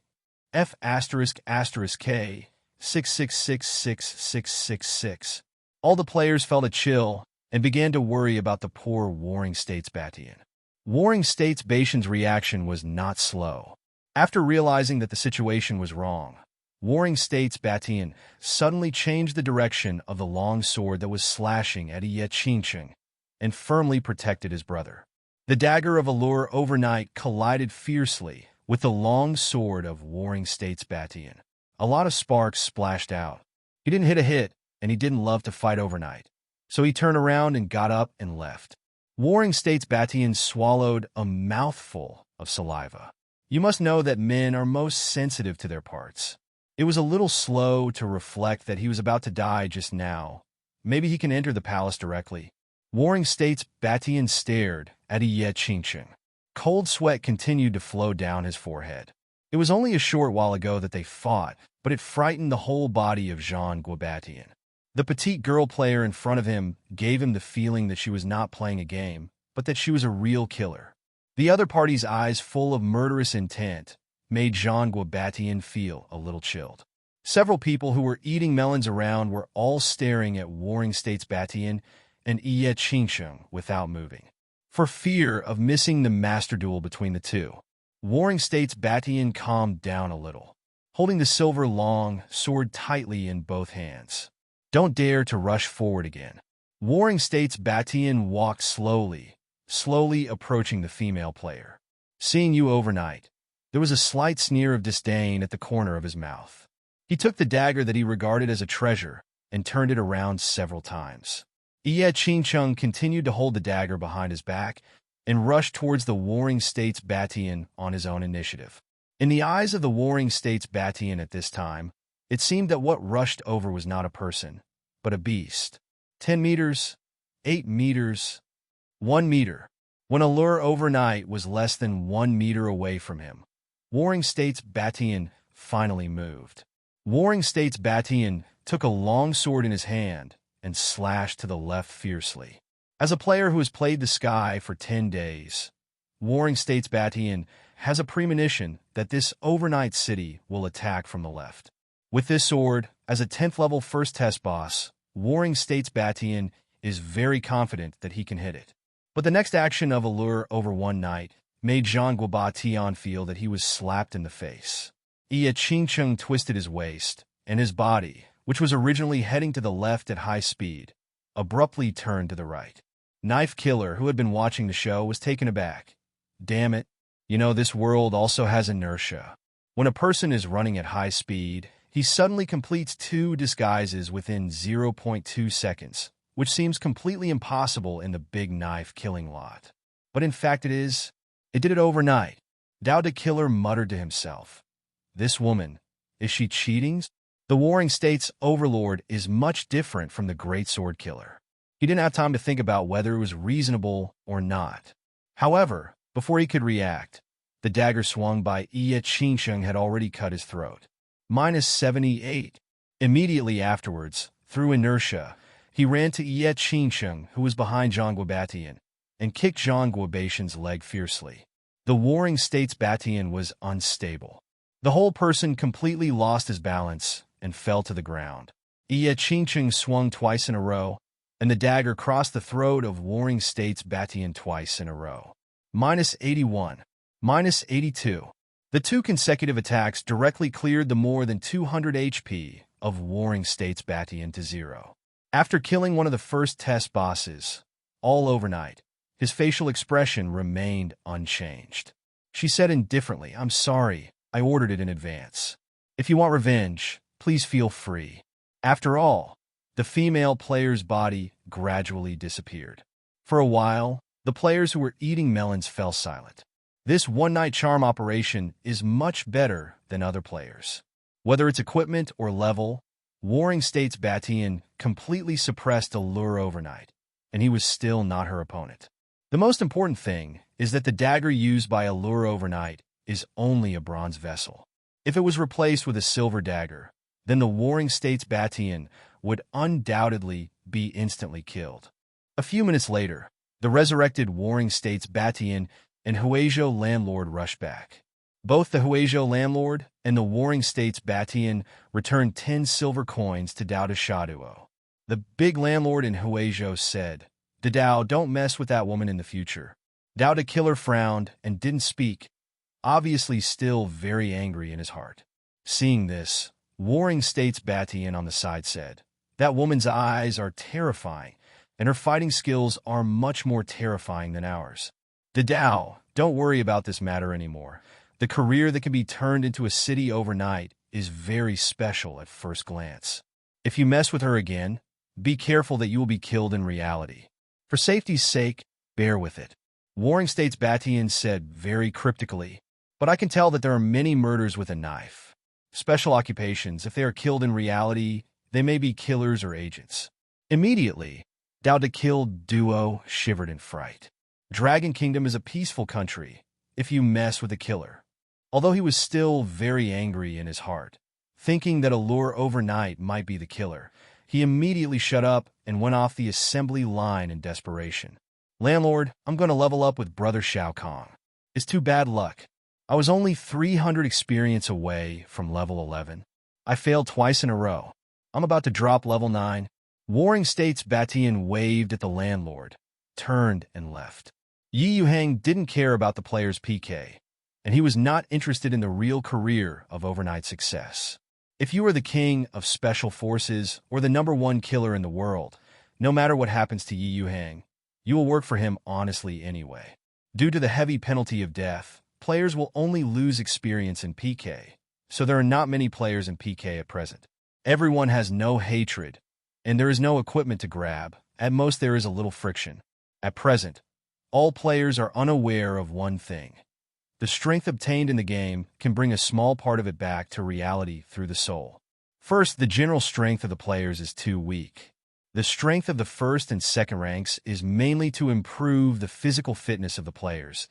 F***K 66666666. All the players felt a chill and began to worry about the poor Warring States Batian. Warring States Batian's reaction was not slow. After realizing that the situation was wrong, Warring States Batian suddenly changed the direction of the long sword that was slashing at Qingqing and firmly protected his brother. The dagger of Allure overnight collided fiercely with the long sword of Warring States Batian. A lot of sparks splashed out. He didn't hit a hit, and he didn't love to fight overnight. So he turned around and got up and left. Warring States Batian swallowed a mouthful of saliva. You must know that men are most sensitive to their parts. It was a little slow to reflect that he was about to die just now. Maybe he can enter the palace directly. Warring States Batian stared at Qingqing. Cold sweat continued to flow down his forehead. It was only a short while ago that they fought, but it frightened the whole body of Zhang Guobatian. The petite girl player in front of him gave him the feeling that she was not playing a game, but that she was a real killer. The other party's eyes full of murderous intent made Zhang Guobatian feel a little chilled. Several people who were eating melons around were all staring at Warring States Batian and Qingqing without moving, for fear of missing the master duel between the two. Warring States Batian calmed down a little, holding the silver long sword tightly in both hands. Don't dare to rush forward again. Warring States Batian walked slowly approaching the female player. Seeing you overnight, there was a slight sneer of disdain at the corner of his mouth. He took the dagger that he regarded as a treasure and turned it around several times. Qingqing continued to hold the dagger behind his back and rushed towards the Warring States Batian on his own initiative. In the eyes of the Warring States Batian at this time, it seemed that what rushed over was not a person, but a beast. 10 meters, 8 meters, 1 meter. When Allure overnight was less than 1 meter away from him, Warring States Batian finally moved. Warring States Batian took a long sword in his hand and slashed to the left fiercely. As a player who has played the sky for 10 days, Warring States Batian has a premonition that this overnight city will attack from the left. With this sword, as a 10th level first test boss, Warring States Batian is very confident that he can hit it. But the next action of Allure over one night made Jean Guabation feel that he was slapped in the face. Ia Qingcheng twisted his waist, and his body, which was originally heading to the left at high speed, abruptly turned to the right. Knife Killer, who had been watching the show, was taken aback. Damn it. You know, this world also has inertia. When a person is running at high speed, he suddenly completes 2 disguises within 0.2 seconds, which seems completely impossible in the big knife killing lot. But in fact it is. It did it overnight. Dao the Killer muttered to himself. This woman, is she cheating? The Warring States Overlord is much different from the Great Sword Killer. He didn't have time to think about whether it was reasonable or not. However, before he could react, the dagger swung by Ia Qingcheng had already cut his throat. -78. Immediately afterwards, through inertia, he ran to Ia Qingcheng, who was behind Jean Guabation, and kicked Jean Guabation's leg fiercely. The Warring States Batian was unstable. The whole person completely lost his balance and fell to the ground. Ia Qingcheng swung twice in a row, and the dagger crossed the throat of Warring States Batian twice in a row. -81. -82. The 2 consecutive attacks directly cleared the more than 200 HP of Warring States Batian to 0. After killing one of the first test bosses, all overnight, his facial expression remained unchanged. She said indifferently, "I'm sorry, I ordered it in advance. If you want revenge, please feel free." After all, the female player's body gradually disappeared. For a while, the players who were eating melons fell silent. This one-night charm operation is much better than other players. Whether it's equipment or level, Warring States Batian completely suppressed Allure overnight, and he was still not her opponent. The most important thing is that the dagger used by Allure overnight is only a bronze vessel. If it was replaced with a silver dagger, then the Warring States Batian would undoubtedly be instantly killed. A few minutes later, the resurrected Warring States Batian and Huizhou Landlord rushed back. Both the Huizhou Landlord and the Warring States Batian returned 10 silver coins to Dao de Shaduo. The big landlord in Huizhou said, "Dao, don't mess with that woman in the future." Dao the Killer frowned and didn't speak, obviously still very angry in his heart. Seeing this, Warring States Batian on the side said, "That woman's eyes are terrifying, and her fighting skills are much more terrifying than ours. Dao, don't worry about this matter anymore. The career that can be turned into a city overnight is very special at first glance. If you mess with her again, be careful that you will be killed in reality. For safety's sake, bear with it." Warring States Batian said very cryptically, "But I can tell that there are many murders with a knife. Special occupations, if they are killed in reality, they may be killers or agents." Immediately, Dao the Killed Duo shivered in fright. Dragon Kingdom is a peaceful country if you mess with a killer. Although he was still very angry in his heart, thinking that Allure overnight might be the killer, he immediately shut up and went off the assembly line in desperation. "Landlord, I'm going to level up with Brother Shao Kong. It's too bad luck. I was only 300 experience away from level 11. I failed twice in a row. I'm about to drop level 9. Warring States Batian waved at the landlord, turned and left. Yuhang didn't care about the player's PK, and he was not interested in the real career of overnight success. If you are the king of special forces or the #1 killer in the world, no matter what happens to Yuhang, you will work for him honestly anyway. Due to the heavy penalty of death, players will only lose experience in PK, so there are not many players in PK at present. Everyone has no hatred, and there is no equipment to grab. At most there is a little friction. At present, all players are unaware of one thing. The strength obtained in the game can bring a small part of it back to reality through the soul. First, the general strength of the players is too weak. The strength of the first and second ranks is mainly to improve the physical fitness of the players,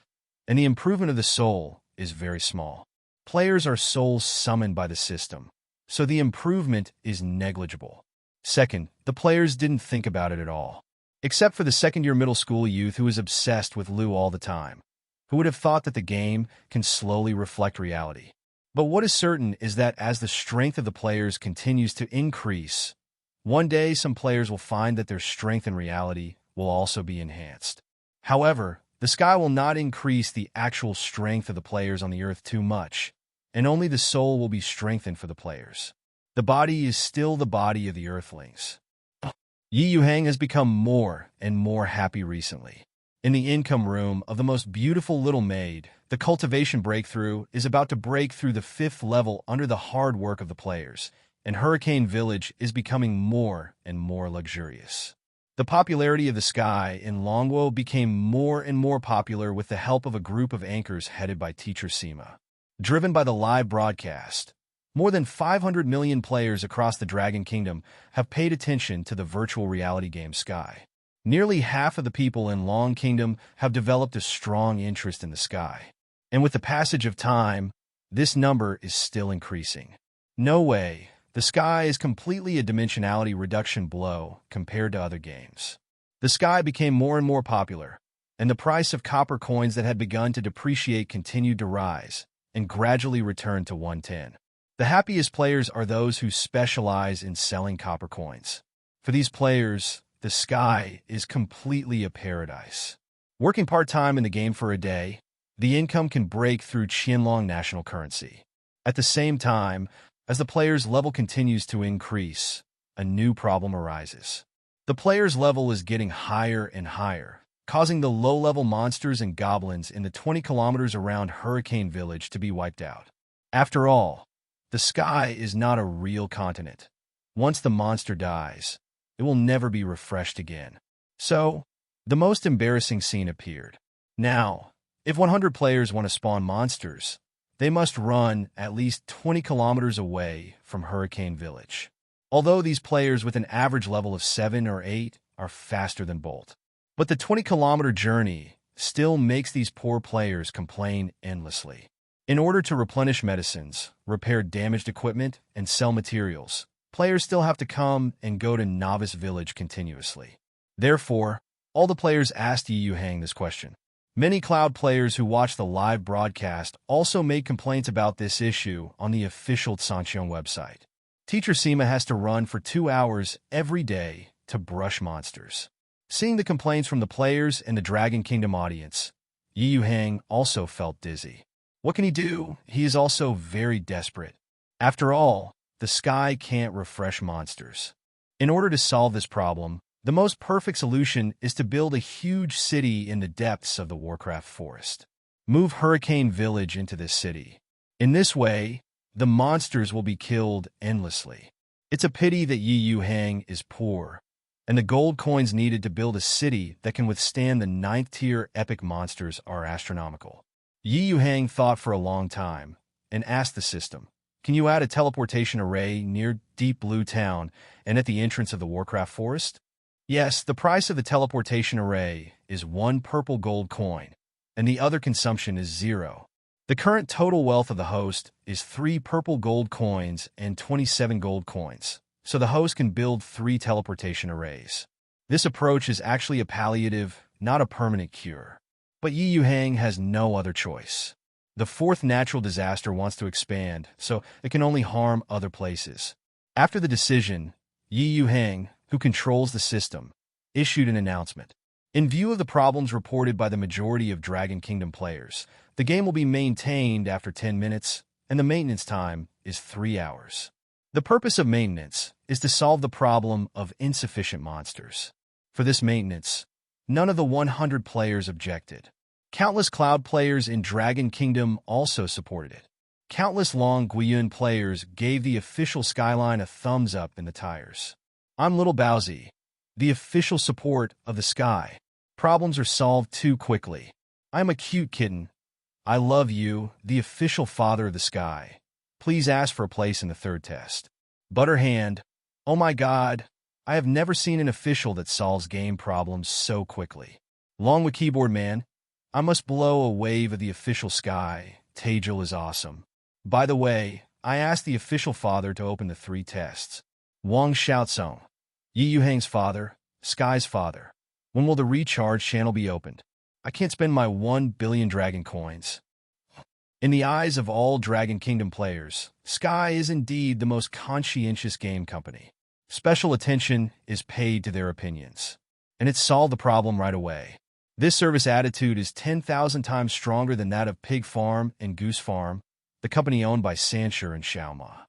and the improvement of the soul is very small. Players are souls summoned by the system, so the improvement is negligible. Second, the players didn't think about it at all, except for the second-year middle school youth who is obsessed with Lu all the time. Who would have thought that the game can slowly reflect reality? But what is certain is that as the strength of the players continues to increase, one day some players will find that their strength in reality will also be enhanced. However, the sky will not increase the actual strength of the players on the earth too much, and only the soul will be strengthened for the players. The body is still the body of the earthlings. Yuhang has become more and more happy recently. In the income room of the most beautiful little maid, the cultivation breakthrough is about to break through the 5th level under the hard work of the players, and Hurricane Village is becoming more and more luxurious. The popularity of the sky in Longwo became more and more popular with the help of a group of anchors headed by Teacher Sima. Driven by the live broadcast, more than 500 million players across the Dragon Kingdom have paid attention to the virtual reality game Sky. Nearly half of the people in Long Kingdom have developed a strong interest in the sky. And with the passage of time, this number is still increasing. No way, the sky is completely a dimensionality reduction blow compared to other games. The sky became more and more popular, and the price of copper coins that had begun to depreciate continued to rise, and gradually returned to 110. The happiest players are those who specialize in selling copper coins. For these players, the sky is completely a paradise. Working part-time in the game for a day, the income can break through Qianlong national currency. At the same time, as the player's level continues to increase, a new problem arises. The player's level is getting higher and higher, causing the low-level monsters and goblins in the 20 kilometers around Hurricane Village to be wiped out. After all, the sky is not a real continent. Once the monster dies, it will never be refreshed again. So, the most embarrassing scene appeared. Now, if 100 players want to spawn monsters, they must run at least 20 kilometers away from Hurricane Village. Although these players with an average level of 7 or 8 are faster than Bolt. But the 20-kilometer journey still makes these poor players complain endlessly. In order to replenish medicines, repair damaged equipment, and sell materials, players still have to come and go to Novice Village continuously. Therefore, all the players asked Yuhang this question. Many cloud players who watch the live broadcast also made complaints about this issue on the official Sanxiong website. Teacher Sima has to run for 2 hours every day to brush monsters. Seeing the complaints from the players and the Dragon Kingdom audience, Yuhang also felt dizzy. What can he do? He is also very desperate. After all, the sky can't refresh monsters. In order to solve this problem, the most perfect solution is to build a huge city in the depths of the Warcraft forest. Move Hurricane Village into this city. In this way, the monsters will be killed endlessly. It's a pity that Yuhang is poor, and the gold coins needed to build a city that can withstand the 9th-tier epic monsters are astronomical. Yuhang thought for a long time and asked the system, "Can you add a teleportation array near Deep Blue Town and at the entrance of the Warcraft Forest?" Yes, the price of the teleportation array is 1 purple gold coin, and the other consumption is 0. The current total wealth of the host is 3 purple gold coins and 27 gold coins, so the host can build 3 teleportation arrays. This approach is actually a palliative, not a permanent cure. But Yuhang has no other choice. The 4th natural disaster wants to expand, so it can only harm other places. After the decision, Yuhang, who controls the system, issued an announcement. In view of the problems reported by the majority of Dragon Kingdom players, the game will be maintained after 10 minutes, and the maintenance time is 3 hours. The purpose of maintenance is to solve the problem of insufficient monsters. For this maintenance, none of the 100 players objected. Countless cloud players in Dragon Kingdom also supported it. Countless Long Guiyun players gave the official skyline a thumbs up in the tires. I'm Little Bowsy, the official support of the sky. Problems are solved too quickly. I'm a cute kitten. I love you, the official father of the sky. Please ask for a place in the 3rd test. Butterhand, oh my god, I have never seen an official that solves game problems so quickly. Long with Keyboard Man, I must blow a wave of the official sky. Tejil is awesome. By the way, I asked the official father to open the 3 tests. Wang Xiaozong, Yuhang's father, Sky's father. When will the recharge channel be opened? I can't spend my 1 billion dragon coins. In the eyes of all Dragon Kingdom players, Sky is indeed the most conscientious game company. Special attention is paid to their opinions, and it solved the problem right away. This service attitude is 10,000 times stronger than that of Pig Farm and Goose Farm, the company owned by Sanshur and Xiaoma.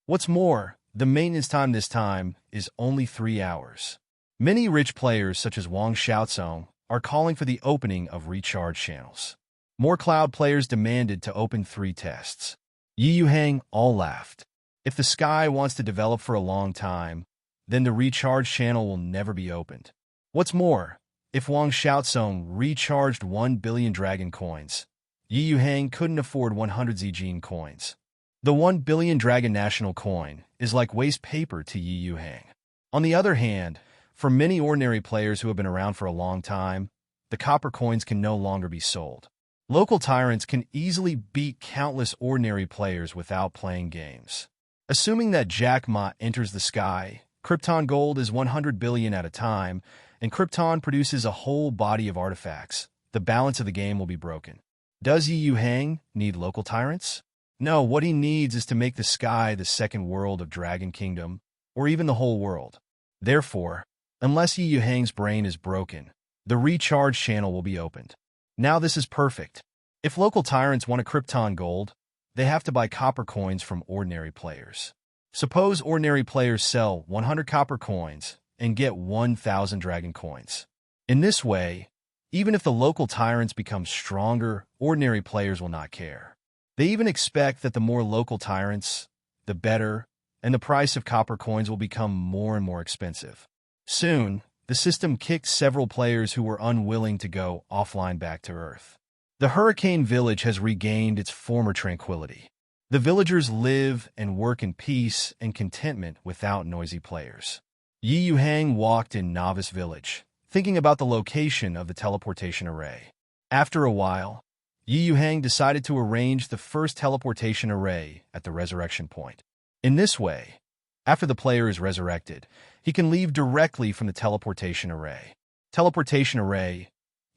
What's more, the maintenance time this time is only 3 hours. Many rich players such as Wang Xiaozong are calling for the opening of recharge channels. More cloud players demanded to open 3 tests. Yuhang all laughed. If the sky wants to develop for a long time, then the recharge channel will never be opened. What's more, if Wang Xiaozong recharged 1 billion dragon coins, Yuhang couldn't afford 100 Zijin coins. The 1 billion dragon national coin is like waste paper to Yuhang. On the other hand, for many ordinary players who have been around for a long time, the copper coins can no longer be sold. Local tyrants can easily beat countless ordinary players without playing games. Assuming that Jack Ma enters the sky, Krypton gold is 100 billion at a time, and Krypton produces a whole body of artifacts. The balance of the game will be broken. Does Yuhang need local tyrants? No, what he needs is to make the sky the second world of Dragon Kingdom, or even the whole world. Therefore, unless Yuhang's brain is broken, the recharge channel will be opened. Now this is perfect. If local tyrants want a Krypton gold, they have to buy copper coins from ordinary players. Suppose ordinary players sell 100 copper coins and get 1,000 dragon coins. In this way, even if the local tyrants become stronger, ordinary players will not care. They even expect that the more local tyrants, the better, and the price of copper coins will become more and more expensive. Soon, the system kicked several players who were unwilling to go offline back to Earth. The Hurricane Village has regained its former tranquility. The villagers live and work in peace and contentment without noisy players. Yuhang walked in Novice Village, thinking about the location of the teleportation array. After a while, Yuhang decided to arrange the first teleportation array at the resurrection point. In this way, after the player is resurrected, he can leave directly from the teleportation array. Teleportation array.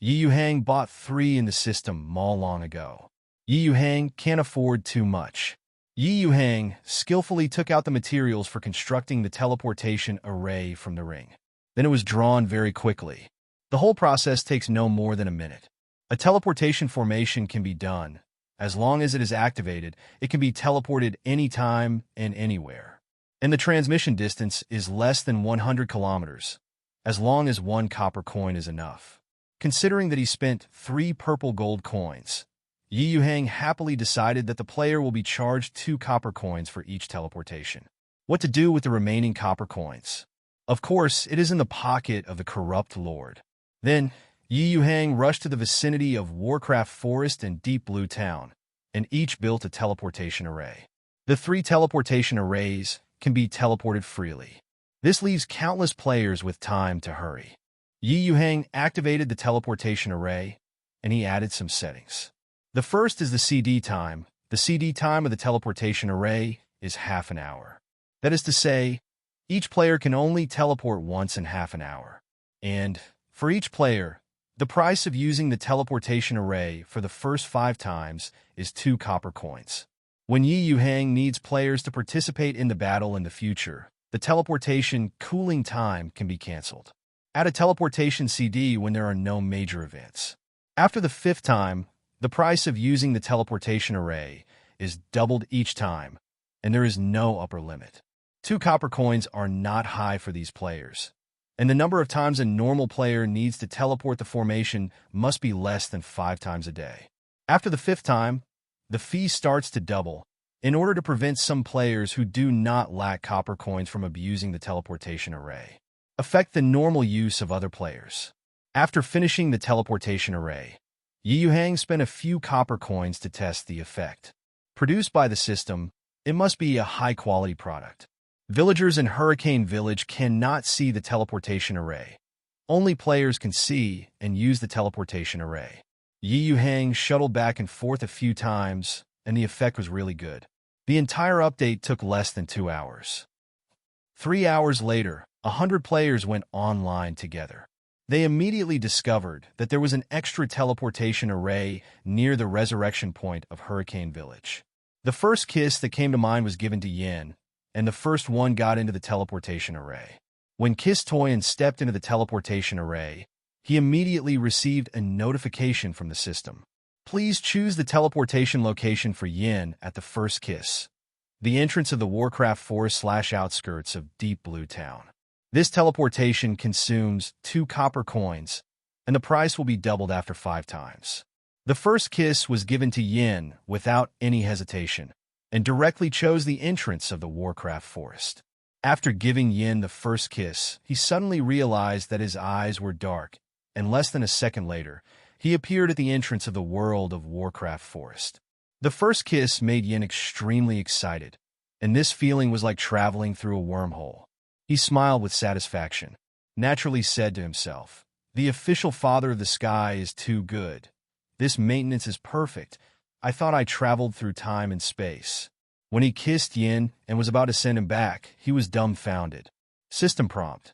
Yuhang bought 3 in the system mall long ago. Yuhang can't afford too much. Yuhang skillfully took out the materials for constructing the teleportation array from the ring. Then it was drawn very quickly. The whole process takes no more than a minute. A teleportation formation can be done. As long as it is activated, it can be teleported anytime and anywhere. And the transmission distance is less than 100 kilometers, as long as 1 copper coin is enough. Considering that he spent 3 purple gold coins, Yuhang happily decided that the player will be charged 2 copper coins for each teleportation. What to do with the remaining copper coins? Of course, it is in the pocket of the corrupt lord. Then, Yuhang rushed to the vicinity of Warcraft Forest and Deep Blue Town, and each built a teleportation array. The 3 teleportation arrays can be teleported freely. This leaves countless players with time to hurry. Yuhang activated the teleportation array, and he added some settings. The first is the CD time. The CD time of the teleportation array is half an hour. That is to say, each player can only teleport once in half an hour. And, for each player, the price of using the teleportation array for the first 5 times is 2 copper coins. When Yuhang needs players to participate in the battle in the future, the teleportation cooling time can be cancelled. Add a teleportation CD when there are no major events. After the 5th time, the price of using the teleportation array is doubled each time, and there is no upper limit. 2 copper coins are not high for these players, and the number of times a normal player needs to teleport the formation must be less than 5 times a day. After the 5th time, the fee starts to double, in order to prevent some players who do not lack copper coins from abusing the teleportation array. Affect the normal use of other players. After finishing the teleportation array, Yuhang spent a few copper coins to test the effect. Produced by the system, it must be a high-quality product. Villagers in Hurricane Village cannot see the teleportation array. Only players can see and use the teleportation array. Yuhang shuttled back and forth a few times, and the effect was really good. The entire update took less than 2 hours. 3 hours later, 100 players went online together. They immediately discovered that there was an extra teleportation array near the resurrection point of Hurricane Village. The first kiss that came to mind was given to Yin, and the first one got into the teleportation array. When Kiss Toyin stepped into the teleportation array, he immediately received a notification from the system. Please choose the teleportation location for Yin at the first kiss. The entrance of the Warcraft forest/outskirts of Deep Blue Town. This teleportation consumes 2 copper coins, and the price will be doubled after 5 times. The first kiss was given to Yin without any hesitation, and directly chose the entrance of the Warcraft forest. After giving Yin the first kiss, he suddenly realized that his eyes were dark, and less than a second later, he appeared at the entrance of the world of Warcraft forest. The first kiss made Yin extremely excited, and this feeling was like traveling through a wormhole. He smiled with satisfaction, naturally said to himself, "The official father of the sky is too good. This maintenance is perfect. I thought I traveled through time and space." When he kissed Yin and was about to send him back, he was dumbfounded. System prompt.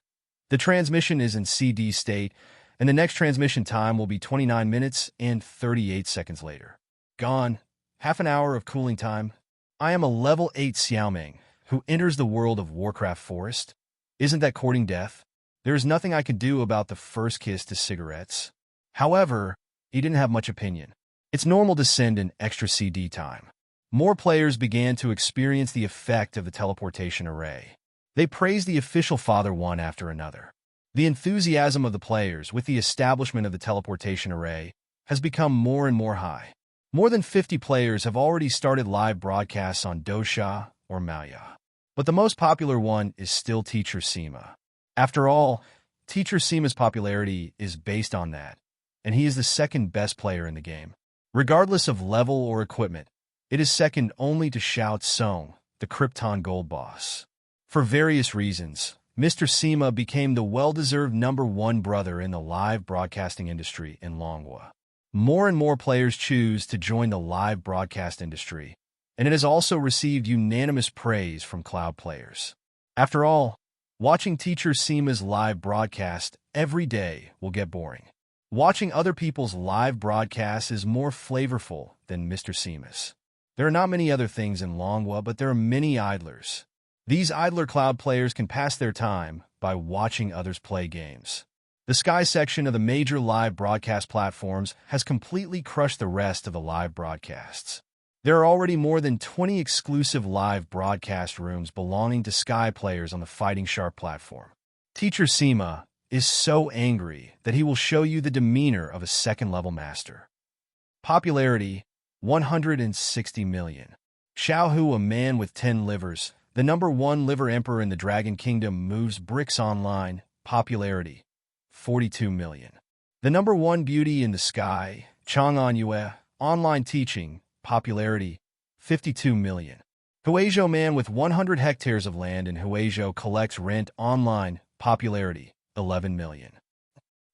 The transmission is in CD state, and the next transmission time will be 29 minutes and 38 seconds later. Gone. Half an hour of cooling time. I am a level 8 Xiaoming, who enters the world of Warcraft Forest. Isn't that courting death? There is nothing I could do about the first kiss to cigarettes. However, he didn't have much opinion. It's normal to send an extra CD time. More players began to experience the effect of the teleportation array. They praised the official father one after another. The enthusiasm of the players with the establishment of the teleportation array has become more and more high. More than 50 players have already started live broadcasts on Dosha or Maya. But the most popular one is still Teacher Sima. After all, Teacher Sima's popularity is based on that, and he is the second best player in the game. Regardless of level or equipment, it is second only to Shao Tsung, the Krypton Gold Boss. For various reasons, Mr. Sima became the well-deserved #1 brother in the live broadcasting industry in Longwa. More and more players choose to join the live broadcast industry, and it has also received unanimous praise from cloud players. After all, watching Teacher Sima's live broadcast every day will get boring. Watching other people's live broadcasts is more flavorful than Mr. Sima's. There are not many other things in Longwa, but there are many idlers. These idler cloud players can pass their time by watching others play games. The Sky section of the major live broadcast platforms has completely crushed the rest of the live broadcasts. There are already more than 20 exclusive live broadcast rooms belonging to Sky players on the Fighting Sharp platform. Teacher Sima is so angry that he will show you the demeanor of a second-level master. Popularity, 160 million. Xiaohu, a man with 10 livers, the #1 liver emperor in the Dragon Kingdom, moves bricks online. Popularity, 42 million. The #1 beauty in the sky, Chang'an Yue, online teaching. Popularity, 52 million. Huizhou, man with 100 hectares of land in Huizhou, collects rent online. Popularity, 11 million.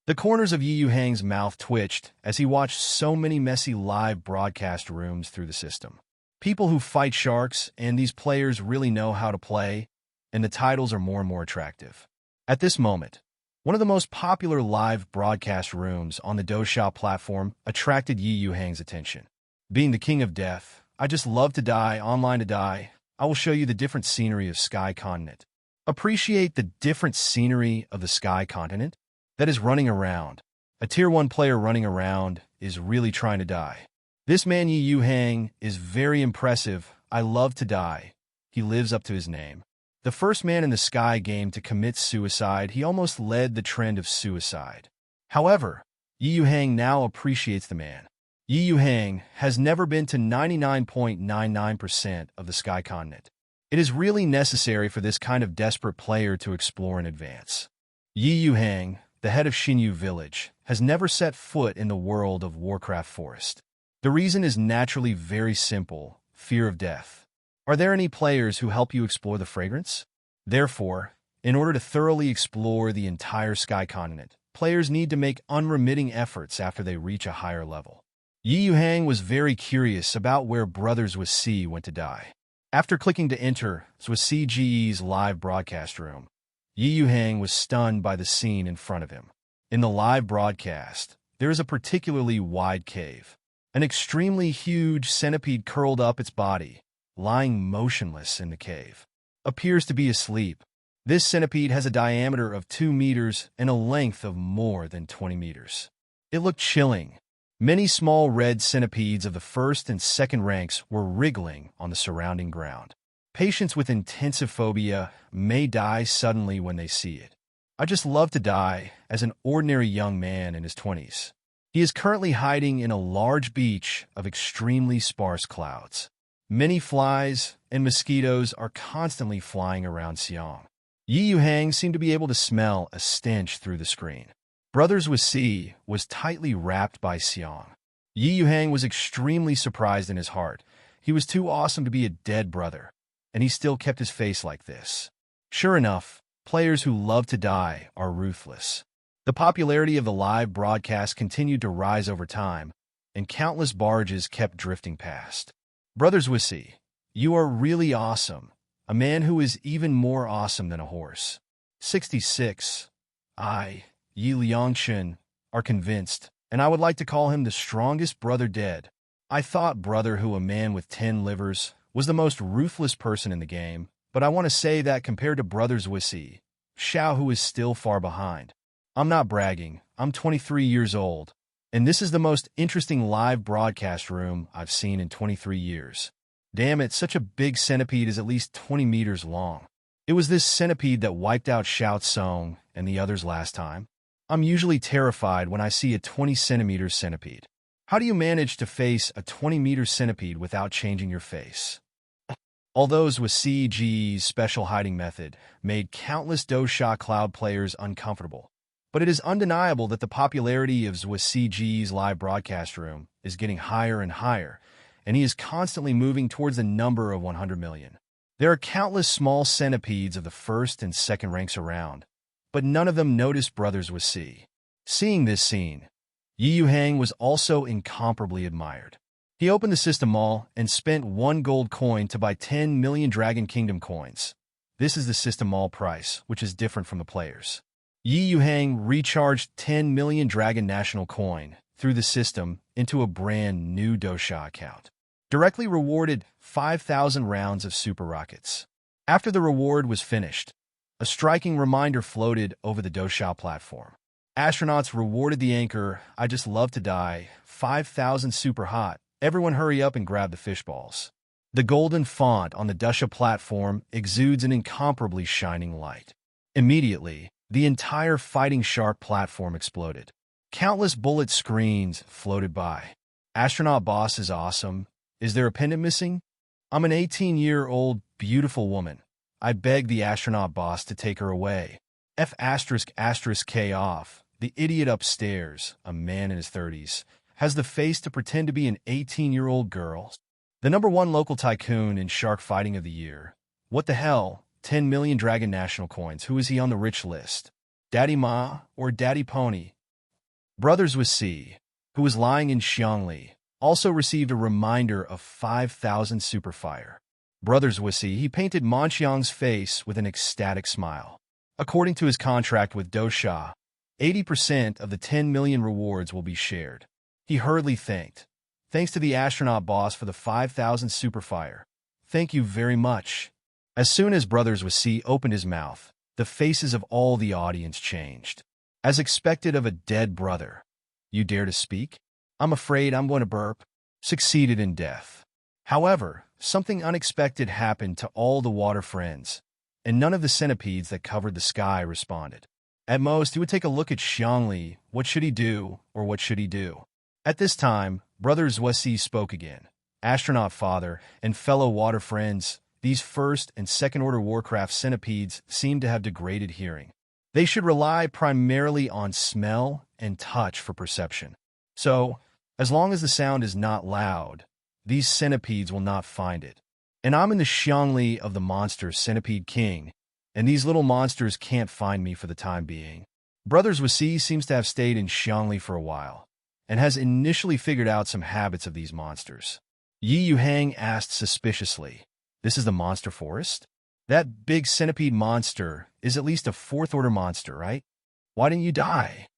The corners of Yuhang's mouth twitched as he watched so many messy live broadcast rooms through the system. People who fight sharks, and these players really know how to play, and the titles are more and more attractive. At this moment, one of the most popular live broadcast rooms on the Dosha platform attracted Yuhang's attention. Being the king of death, I just love to die, online to die. I will show you the different scenery of Sky Continent. Appreciate the different scenery of the Sky Continent that is running around. A tier 1 player running around is really trying to die. This man Yuhang is very impressive. I love to die. He lives up to his name. The first man in the Sky game to commit suicide, he almost led the trend of suicide. However, Yuhang now appreciates the man. Yuhang has never been to 99.99% of the Sky Continent. It is really necessary for this kind of desperate player to explore in advance. Yuhang, the head of Xinyu Village, has never set foot in the world of Warcraft Forest. The reason is naturally very simple: fear of death. Are there any players who help you explore the fragrance? Therefore, in order to thoroughly explore the entire Sky Continent, players need to make unremitting efforts after they reach a higher level. Yuhang was very curious about where Brothers with C went to die. After clicking to enter CGE's live broadcast room, Yuhang was stunned by the scene in front of him. In the live broadcast, there is a particularly wide cave. An extremely huge centipede curled up its body, lying motionless in the cave. Appears to be asleep. This centipede has a diameter of 2 meters and a length of more than 20 meters. It looked chilling. Many small red centipedes of the first and second ranks were wriggling on the surrounding ground. Patients with intensive phobia may die suddenly when they see it. I just love to die as an ordinary young man in his 20s. He is currently hiding in a large beach of extremely sparse clouds. Many flies and mosquitoes are constantly flying around Xiang. Yuhang seemed to be able to smell a stench through the screen. Brothers with C was tightly wrapped by Xiang. Yuhang was extremely surprised in his heart. He was too awesome to be a dead brother, and he still kept his face like this. Sure enough, players who love to die are ruthless. The popularity of the live broadcast continued to rise over time, and countless barges kept drifting past. Brothers with C, you are really awesome. A man who is even more awesome than a horse. 66. Yi Liangchen are convinced, and I would like to call him the strongest brother dead. I thought brother who a man with 10 livers was the most ruthless person in the game, but I want to say that compared to brothers with C, Xiao who is still far behind. I'm not bragging, I'm 23 years old, and this is the most interesting live broadcast room I've seen in 23 years. Damn it, such a big centipede is at least 20 meters long. It was this centipede that wiped out Xiao Tsong and the others last time. I'm usually terrified when I see a 20-centimeter centipede. How do you manage to face a 20-meter centipede without changing your face? All those with CG's special hiding method made countless Dosha Cloud players uncomfortable. But it is undeniable that the popularity of CG's live broadcast room is getting higher and higher, and he is constantly moving towards the number of 100 million. There are countless small centipedes of the first and second ranks around, but none of them noticed brothers with C. Seeing this scene, Yuhang was also incomparably admired. He opened the system mall and spent 1 gold coin to buy 10 million Dragon Kingdom coins. This is the system mall price, which is different from the players. Yuhang recharged 10 million Dragon National coin through the system into a brand new Dosha account. Directly rewarded 5,000 rounds of super rockets. After the reward was finished, a striking reminder floated over the Dosha platform. Astronauts rewarded the anchor, I just love to die, 5,000 super hot. Everyone hurry up and grab the fish balls. The golden font on the Dosha platform exudes an incomparably shining light. Immediately, the entire Fighting Shark platform exploded. Countless bullet screens floated by. Astronaut boss is awesome. Is there a pendant missing? I'm an 18-year-old beautiful woman. I beg the astronaut boss to take her away. F***K off. The idiot upstairs, a man in his 30s, has the face to pretend to be an 18-year-old girl. The #1 local tycoon in Shark Fighting of the Year. What the hell? 10 million Dragon National coins. Who is he on the rich list? Daddy Ma or Daddy Pony? Brothers with C, who was lying in Xiangli, also received a reminder of 5,000 superfire. Brothers with C, he painted Monxiang's face with an ecstatic smile. According to his contract with Dosha, 80% of the 10 million rewards will be shared. He hurriedly thanked. Thanks to the astronaut boss for the 5,000 superfire. Thank you very much. As soon as Brothers with C opened his mouth, the faces of all the audience changed. As expected of a dead brother. You dare to speak? I'm afraid I'm going to burp. Succeeded in death. However, something unexpected happened to all the water friends, and none of the centipedes that covered the sky responded. At most, he would take a look at Xiangli. What should he do, or what should he do? At this time, Brothers Wesi spoke again. Astronaut father and fellow water friends, these first and second order Warcraft centipedes seem to have degraded hearing. They should rely primarily on smell and touch for perception. So, as long as the sound is not loud, these centipedes will not find it. And I'm in the Xiangli of the monsters Centipede King, and these little monsters can't find me for the time being. Brothers with C seems to have stayed in Xiangli for a while, and has initially figured out some habits of these monsters. Yuhang asked suspiciously, "This is the monster forest? That big centipede monster is at least a 4th order monster, right? Why didn't you die?"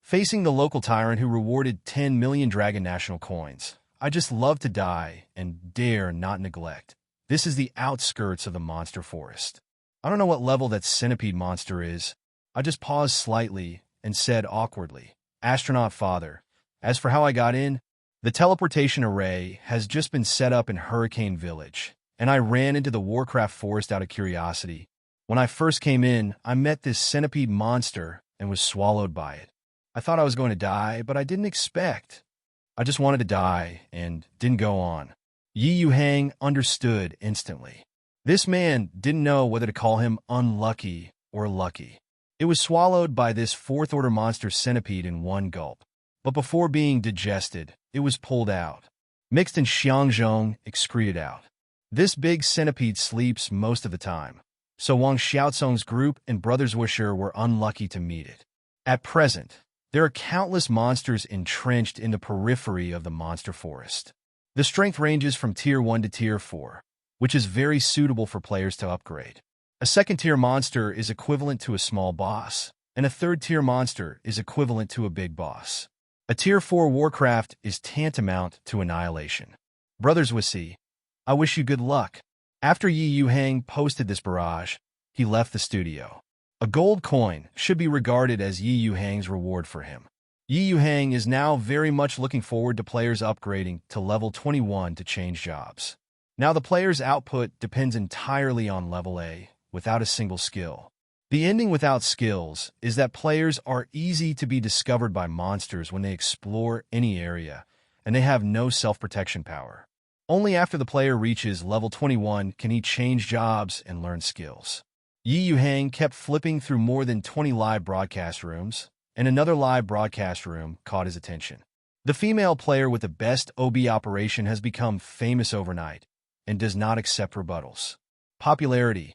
Facing the local tyrant who rewarded 10 million Dragon National coins, I just love to die and dare not neglect. This is the outskirts of the monster forest. I don't know what level that centipede monster is. I just paused slightly and said awkwardly, Astronaut Father. As for how I got in, the teleportation array has just been set up in Hurricane Village, and I ran into the Warcraft forest out of curiosity. When I first came in, I met this centipede monster and was swallowed by it. I thought I was going to die, but I didn't expect. I just wanted to die and didn't go on. Yuhang understood instantly. This man didn't know whether to call him unlucky or lucky. It was swallowed by this fourth-order monster centipede in one gulp. But before being digested, it was pulled out, mixed in xiangzhong, excreted out. This big centipede sleeps most of the time, so Wang Xiaocong's group and Brothers Wisher were unlucky to meet it. At present, there are countless monsters entrenched in the periphery of the monster forest. The strength ranges from Tier 1 to Tier 4, which is very suitable for players to upgrade. A second-tier monster is equivalent to a small boss, and a third-tier monster is equivalent to a big boss. A Tier 4 Warcraft is tantamount to annihilation. Brothers Wishy, I wish you good luck. After Yuhang posted this barrage, he left the studio. A gold coin should be regarded as Yuhang's reward for him. Yuhang is now very much looking forward to players upgrading to level 21 to change jobs. Now the player's output depends entirely on level A, without a single skill. The ending without skills is that players are easy to be discovered by monsters when they explore any area, and they have no self-protection power. Only after the player reaches level 21 can he change jobs and learn skills. Yuhang kept flipping through more than 20 live broadcast rooms, and another live broadcast room caught his attention. The female player with the best OB operation has become famous overnight and does not accept rebuttals. Popularity: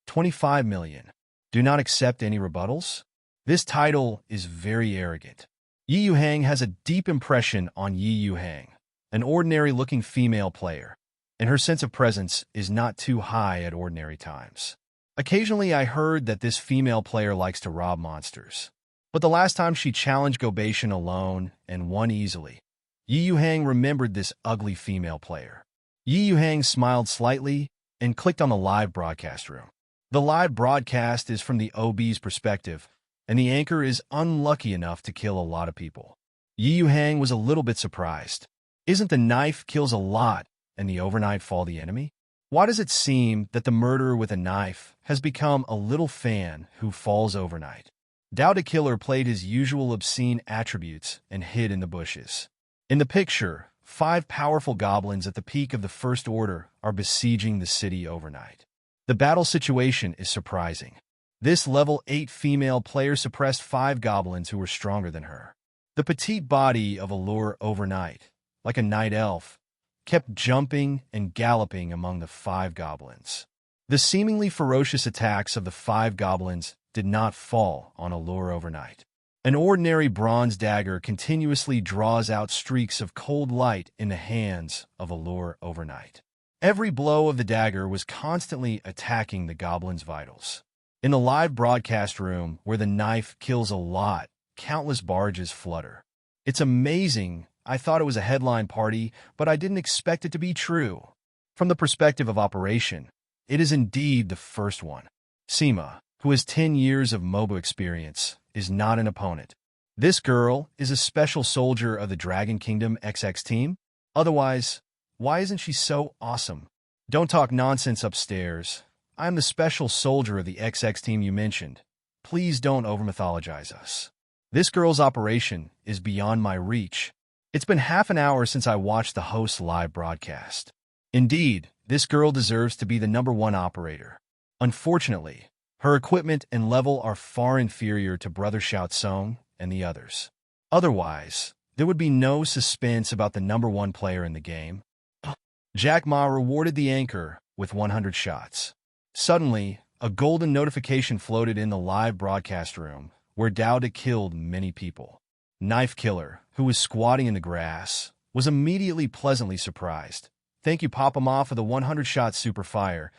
25 million. Do not accept any rebuttals? This title is very arrogant. Yuhang has a deep impression on Yuhang, an ordinary-looking female player, and her sense of presence is not too high at ordinary times. Occasionally I heard that this female player likes to rob monsters, but the last time she challenged Gobation alone and won easily, Yuhang remembered this ugly female player. Yuhang smiled slightly and clicked on the live broadcast room. The live broadcast is from the OB's perspective, and the anchor is unlucky enough to kill a lot of people. Yuhang was a little bit surprised. Isn't the knife kills a lot and the overnight fall the enemy? Why does it seem that the murderer with a knife has become a little fan who falls overnight? Dao the Killer played his usual obscene attributes and hid in the bushes. In the picture, 5 powerful goblins at the peak of the First Order are besieging the city overnight. The battle situation is surprising. This level 8 female player suppressed 5 goblins who were stronger than her. The petite body of Allure overnight, like a night elf, kept jumping and galloping among the 5 goblins. The seemingly ferocious attacks of the 5 goblins did not fall on Allure overnight. An ordinary bronze dagger continuously draws out streaks of cold light in the hands of Allure overnight. Every blow of the dagger was constantly attacking the goblin's vitals. In the live broadcast room, where the knife kills a lot, countless barges flutter. It's amazing. I thought it was a headline party, but I didn't expect it to be true. From the perspective of operation, it is indeed the first one. Seema, who has 10 years of MOBA experience, is not an opponent. This girl is a special soldier of the Dragon Kingdom XX team. Otherwise, why isn't she so awesome? Don't talk nonsense upstairs. I am the special soldier of the XX team you mentioned. Please don't over-mythologize us. This girl's operation is beyond my reach. It's been half an hour since I watched the host's live broadcast. Indeed, this girl deserves to be the #1 operator. Unfortunately, her equipment and level are far inferior to Brother Xiaocong and the others. Otherwise, there would be no suspense about the #1 player in the game. Jack Ma rewarded the anchor with 100 shots. Suddenly, a golden notification floated in the live broadcast room, where Dowda killed many people. Knife Killer, who was squatting in the grass, was immediately pleasantly surprised. Thank you, Papa Ma, for the 100-shot super fire,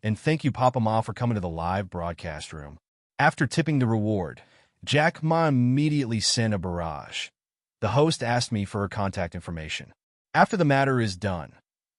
and thank you, Papa Ma, for coming to the live broadcast room. After tipping the reward, Jack Ma immediately sent a barrage. The host asked me for her contact information. After the matter is done,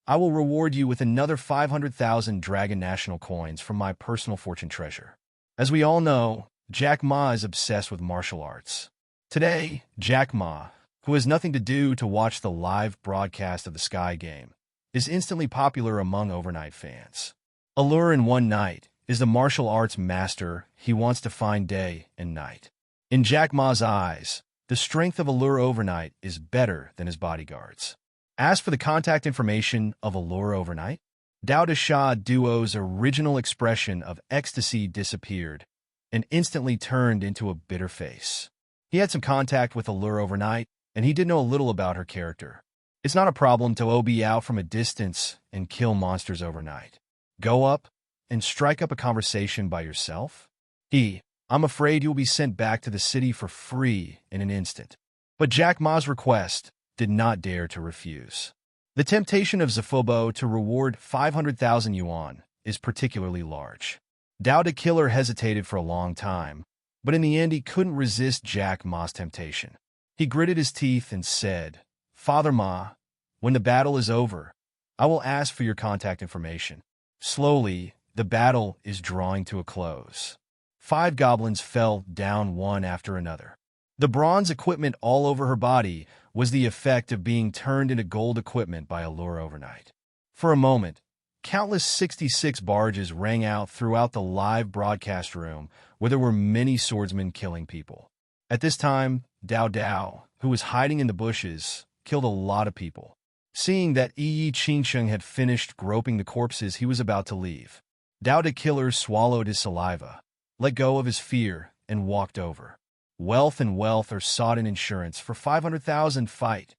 I will reward you with another 500,000 Dragon National coins from my personal fortune treasure. As we all know, Jack Ma is obsessed with martial arts. Today, Jack Ma, who has nothing to do to watch the live broadcast of the Sky Game, is instantly popular among overnight fans. Allure in one night is the martial arts master he wants to find day and night. In Jack Ma's eyes, the strength of Allure overnight is better than his bodyguards. As for the contact information of Allure overnight, Dao De Sha Duo's original expression of ecstasy disappeared and instantly turned into a bitter face. He had some contact with Allure overnight, and he did know a little about her character. It's not a problem to OB out from a distance and kill monsters overnight. Go up and strike up a conversation by yourself? I'm afraid you'll be sent back to the city for free in an instant. But Jack Ma's request did not dare to refuse. The temptation of Zafobo to reward 500,000 yuan is particularly large. Dao the Killer hesitated for a long time, but in the end he couldn't resist Jack Ma's temptation. He gritted his teeth and said, "Father Ma, when the battle is over, I will ask for your contact information." Slowly, the battle is drawing to a close. 5 goblins fell down one after another. The bronze equipment all over her body was the effect of being turned into gold equipment by Allure overnight. For a moment, countless 66 barges rang out throughout the live broadcast room where there were many swordsmen killing people. At this time, Dao Dao, who was hiding in the bushes, killed a lot of people. Seeing that Yi Qingsheng had finished groping the corpses, he was about to leave. Dao the Killer swallowed his saliva, let go of his fear, and walked over. Wealth and wealth are sought in insurance for 500,000 fight.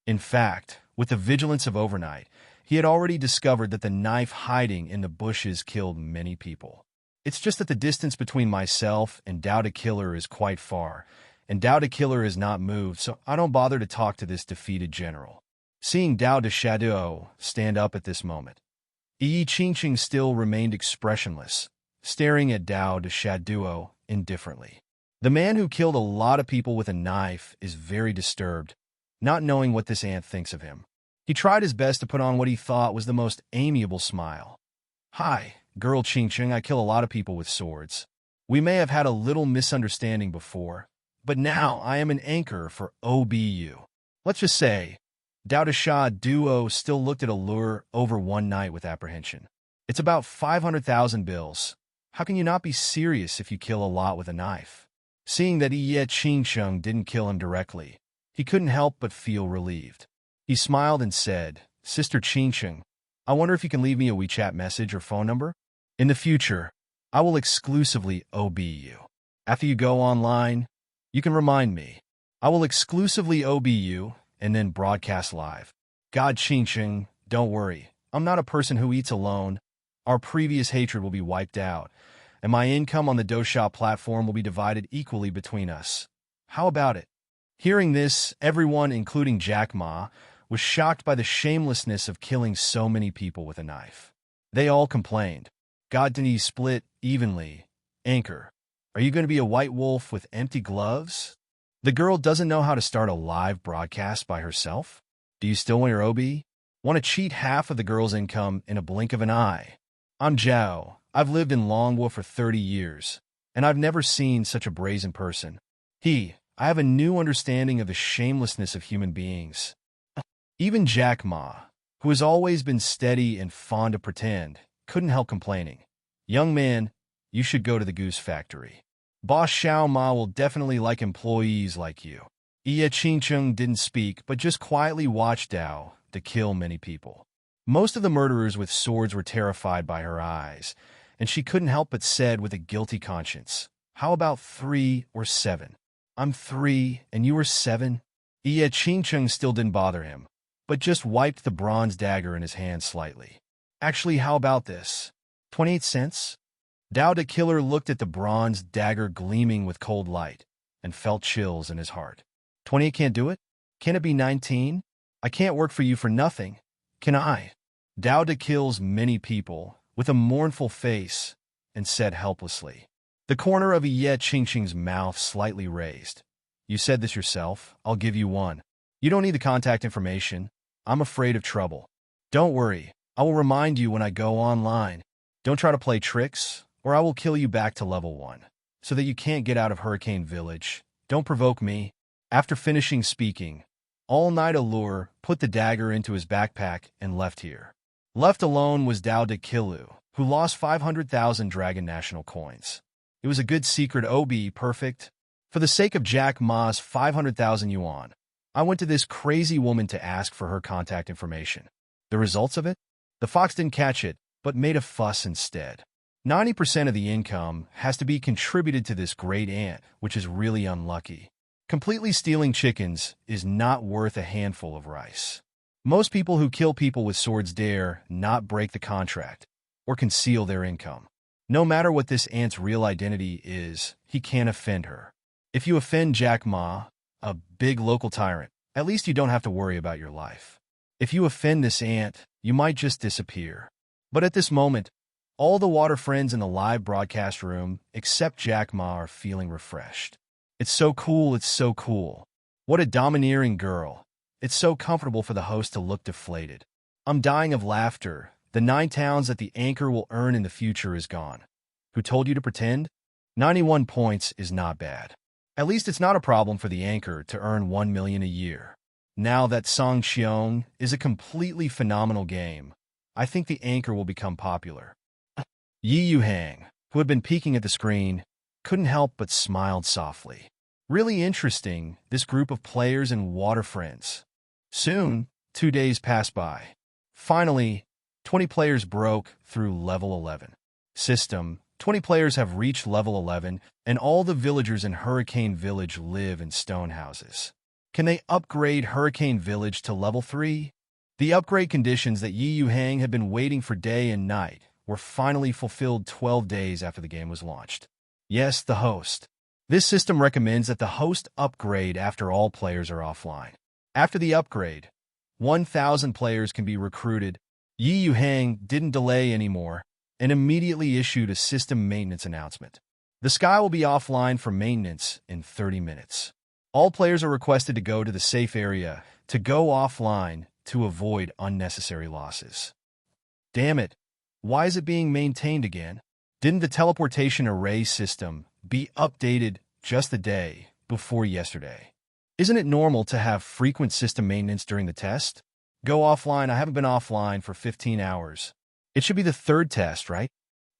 In fact, with the vigilance of overnight, he had already discovered that the knife hiding in the bushes killed many people. It's just that the distance between myself and Dao the Killer is quite far, and Dao the Killer is not moved, so I don't bother to talk to this defeated general. Seeing Dao de Shadow stand up at this moment, Yi Qingqing still remained expressionless, staring at Dao de Shadow indifferently. The man who killed a lot of people with a knife is very disturbed, not knowing what this ant thinks of him. He tried his best to put on what he thought was the most amiable smile. "Hi, girl Qingqing, I kill a lot of people with swords. We may have had a little misunderstanding before, but now I am an anchor for OBU. Let's just say, Dao De Sha Duo still looked at Allure over one night with apprehension. It's about 500,000 bills. How can you not be serious if you kill a lot with a knife?" Seeing that Yi Qingsheng didn't kill him directly, he couldn't help but feel relieved. He smiled and said, "Sister Qingsheng, I wonder if you can leave me a WeChat message or phone number? In the future, I will exclusively OB you. After you go online, you can remind me. I will exclusively OB you and then broadcast live." "God, Qingsheng, don't worry. I'm not a person who eats alone. Our previous hatred will be wiped out, and my income on the Dosha platform will be divided equally between us. How about it?" Hearing this, everyone, including Jack Ma, was shocked by the shamelessness of killing so many people with a knife. They all complained. "God, didn't he split evenly? Anchor, are you going to be a white wolf with empty gloves? The girl doesn't know how to start a live broadcast by herself? Do you still want your OB? Want to cheat half of the girl's income in a blink of an eye? I'm Zhao. I've lived in Longwo for 30 years, and I've never seen such a brazen person. I have a new understanding of the shamelessness of human beings." Even Jack Ma, who has always been steady and fond to pretend, couldn't help complaining. "Young man, you should go to the goose factory. Boss Xiao Ma will definitely like employees like you." Yi Qingcheng didn't speak, but just quietly watched Dao to kill many people. Most of the murderers with swords were terrified by her eyes, and she couldn't help but said with a guilty conscience, "How about 3 or 7? I'm 3 and you were 7? Yi Qingcheng still didn't bother him, but just wiped the bronze dagger in his hand slightly. "Actually, how about this? 28 cents? Dao the Killer looked at the bronze dagger gleaming with cold light and felt chills in his heart. 28 can't do it? Can it be 19? I can't work for you for nothing. Can I?" Dao de kills many people with a mournful face and said helplessly. The corner of Yi Qingqing's mouth slightly raised. "You said this yourself. I'll give you one. You don't need the contact information. I'm afraid of trouble." Don't worry, I will remind you when I go online. Don't try to play tricks, or I will kill you back to level 1, so that you can't get out of Hurricane Village. Don't provoke me. After finishing speaking, All Night Allure put the dagger into his backpack and left here. Left alone was Dao de Kilu, who lost 500,000 Dragon National coins. It was a good secret OB, perfect. For the sake of Jack Ma's 500,000 yuan, I went to this crazy woman to ask for her contact information. The results of it? The fox didn't catch it, but made a fuss instead. 90% of the income has to be contributed to this great aunt, which is really unlucky. Completely stealing chickens is not worth a handful of rice. Most people who kill people with swords dare not break the contract or conceal their income. No matter what this aunt's real identity is, he can't offend her. If you offend Jack Ma, a big local tyrant, at least you don't have to worry about your life. If you offend this aunt, you might just disappear. But at this moment, all the water friends in the live broadcast room, except Jack Ma, are feeling refreshed. It's so cool, it's so cool. What a domineering girl. It's so comfortable for the host to look deflated. I'm dying of laughter. The 9 towns that the anchor will earn in the future is gone. Who told you to pretend? 91 points is not bad. At least it's not a problem for the anchor to earn 1 million a year. Now that Song Xiong is a completely phenomenal game, I think the anchor will become popular. Yuhang, who had been peeking at the screen, couldn't help but smiled softly. Really interesting, this group of players and water friends. Soon, 2 days passed by. Finally, 20 players broke through level 11. System, 20 players have reached level 11, and all the villagers in Hurricane Village live in stone houses. Can they upgrade Hurricane Village to level 3? The upgrade conditions that Yuhang had been waiting for day and night were finally fulfilled 12 days after the game was launched. Yes, the host. This system recommends that the host upgrade after all players are offline. After the upgrade, 1,000 players can be recruited. Yuhang didn't delay anymore and immediately issued a system maintenance announcement. The sky will be offline for maintenance in 30 minutes. All players are requested to go to the safe area to go offline to avoid unnecessary losses. Damn it, why is it being maintained again? Didn't the teleportation array system be updated just the day before yesterday? Isn't it normal to have frequent system maintenance during the test? Go offline. I haven't been offline for 15 hours. It should be the 3rd test, right?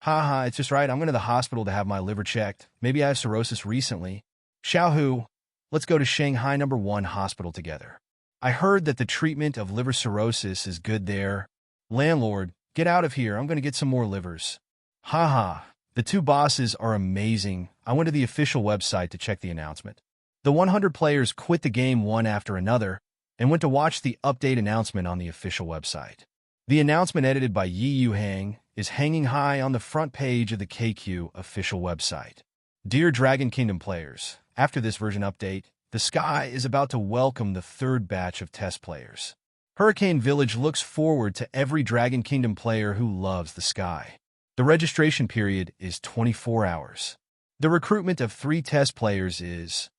Haha, it's just right. I'm going to the hospital to have my liver checked. Maybe I have cirrhosis recently. Xiaohu, let's go to Shanghai #1 hospital together. I heard that the treatment of liver cirrhosis is good there. Landlord, get out of here. I'm going to get some more livers. Haha, the 2 bosses are amazing. I went to the official website to check the announcement. The 100 players quit the game one after another and went to watch the update announcement on the official website. The announcement, edited by Yuhang, is hanging high on the front page of the KQ official website. Dear Dragon Kingdom players, after this version update, the sky is about to welcome the 3rd batch of test players. Hurricane Village looks forward to every Dragon Kingdom player who loves the sky. The registration period is 24 hours. The recruitment of 3 test players is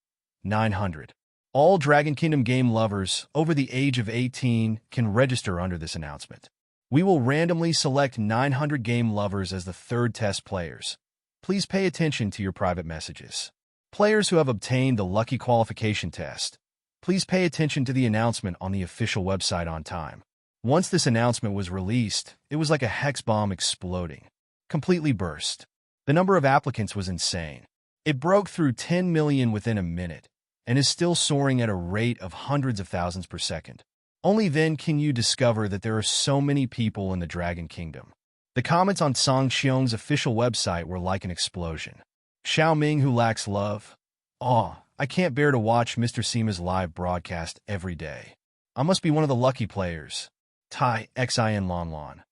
900. All Dragon Kingdom game lovers over the age of 18 can register under this announcement. We will randomly select 900 game lovers as the 3rd test players. Please pay attention to your private messages. Players who have obtained the lucky qualification test, please pay attention to the announcement on the official website on time. Once this announcement was released, it was like a hex bomb exploding. Completely burst. The number of applicants was insane. It broke through 10 million within a minute and is still soaring at a rate of hundreds of thousands per second. Only then can you discover that there are so many people in the Dragon Kingdom. The comments on Song Xiong's official website were like an explosion. Xiao Ming who lacks love. Aw, I can't bear to watch Mr. Sima's live broadcast every day. I must be one of the lucky players. Tai Xin Lon Lon.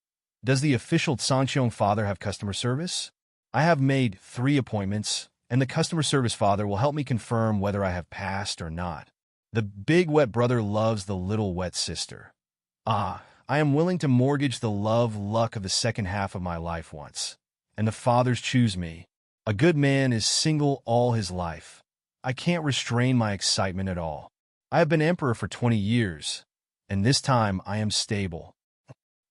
Does the official Song Xiong father have customer service? I have made 3 appointments, and the customer service father will help me confirm whether I have passed or not. The big wet brother loves the little wet sister. Ah, I am willing to mortgage the luck of the second half of my life once. And the fathers choose me. A good man is single all his life. I can't restrain my excitement at all. I have been emperor for 20 years, and this time I am stable.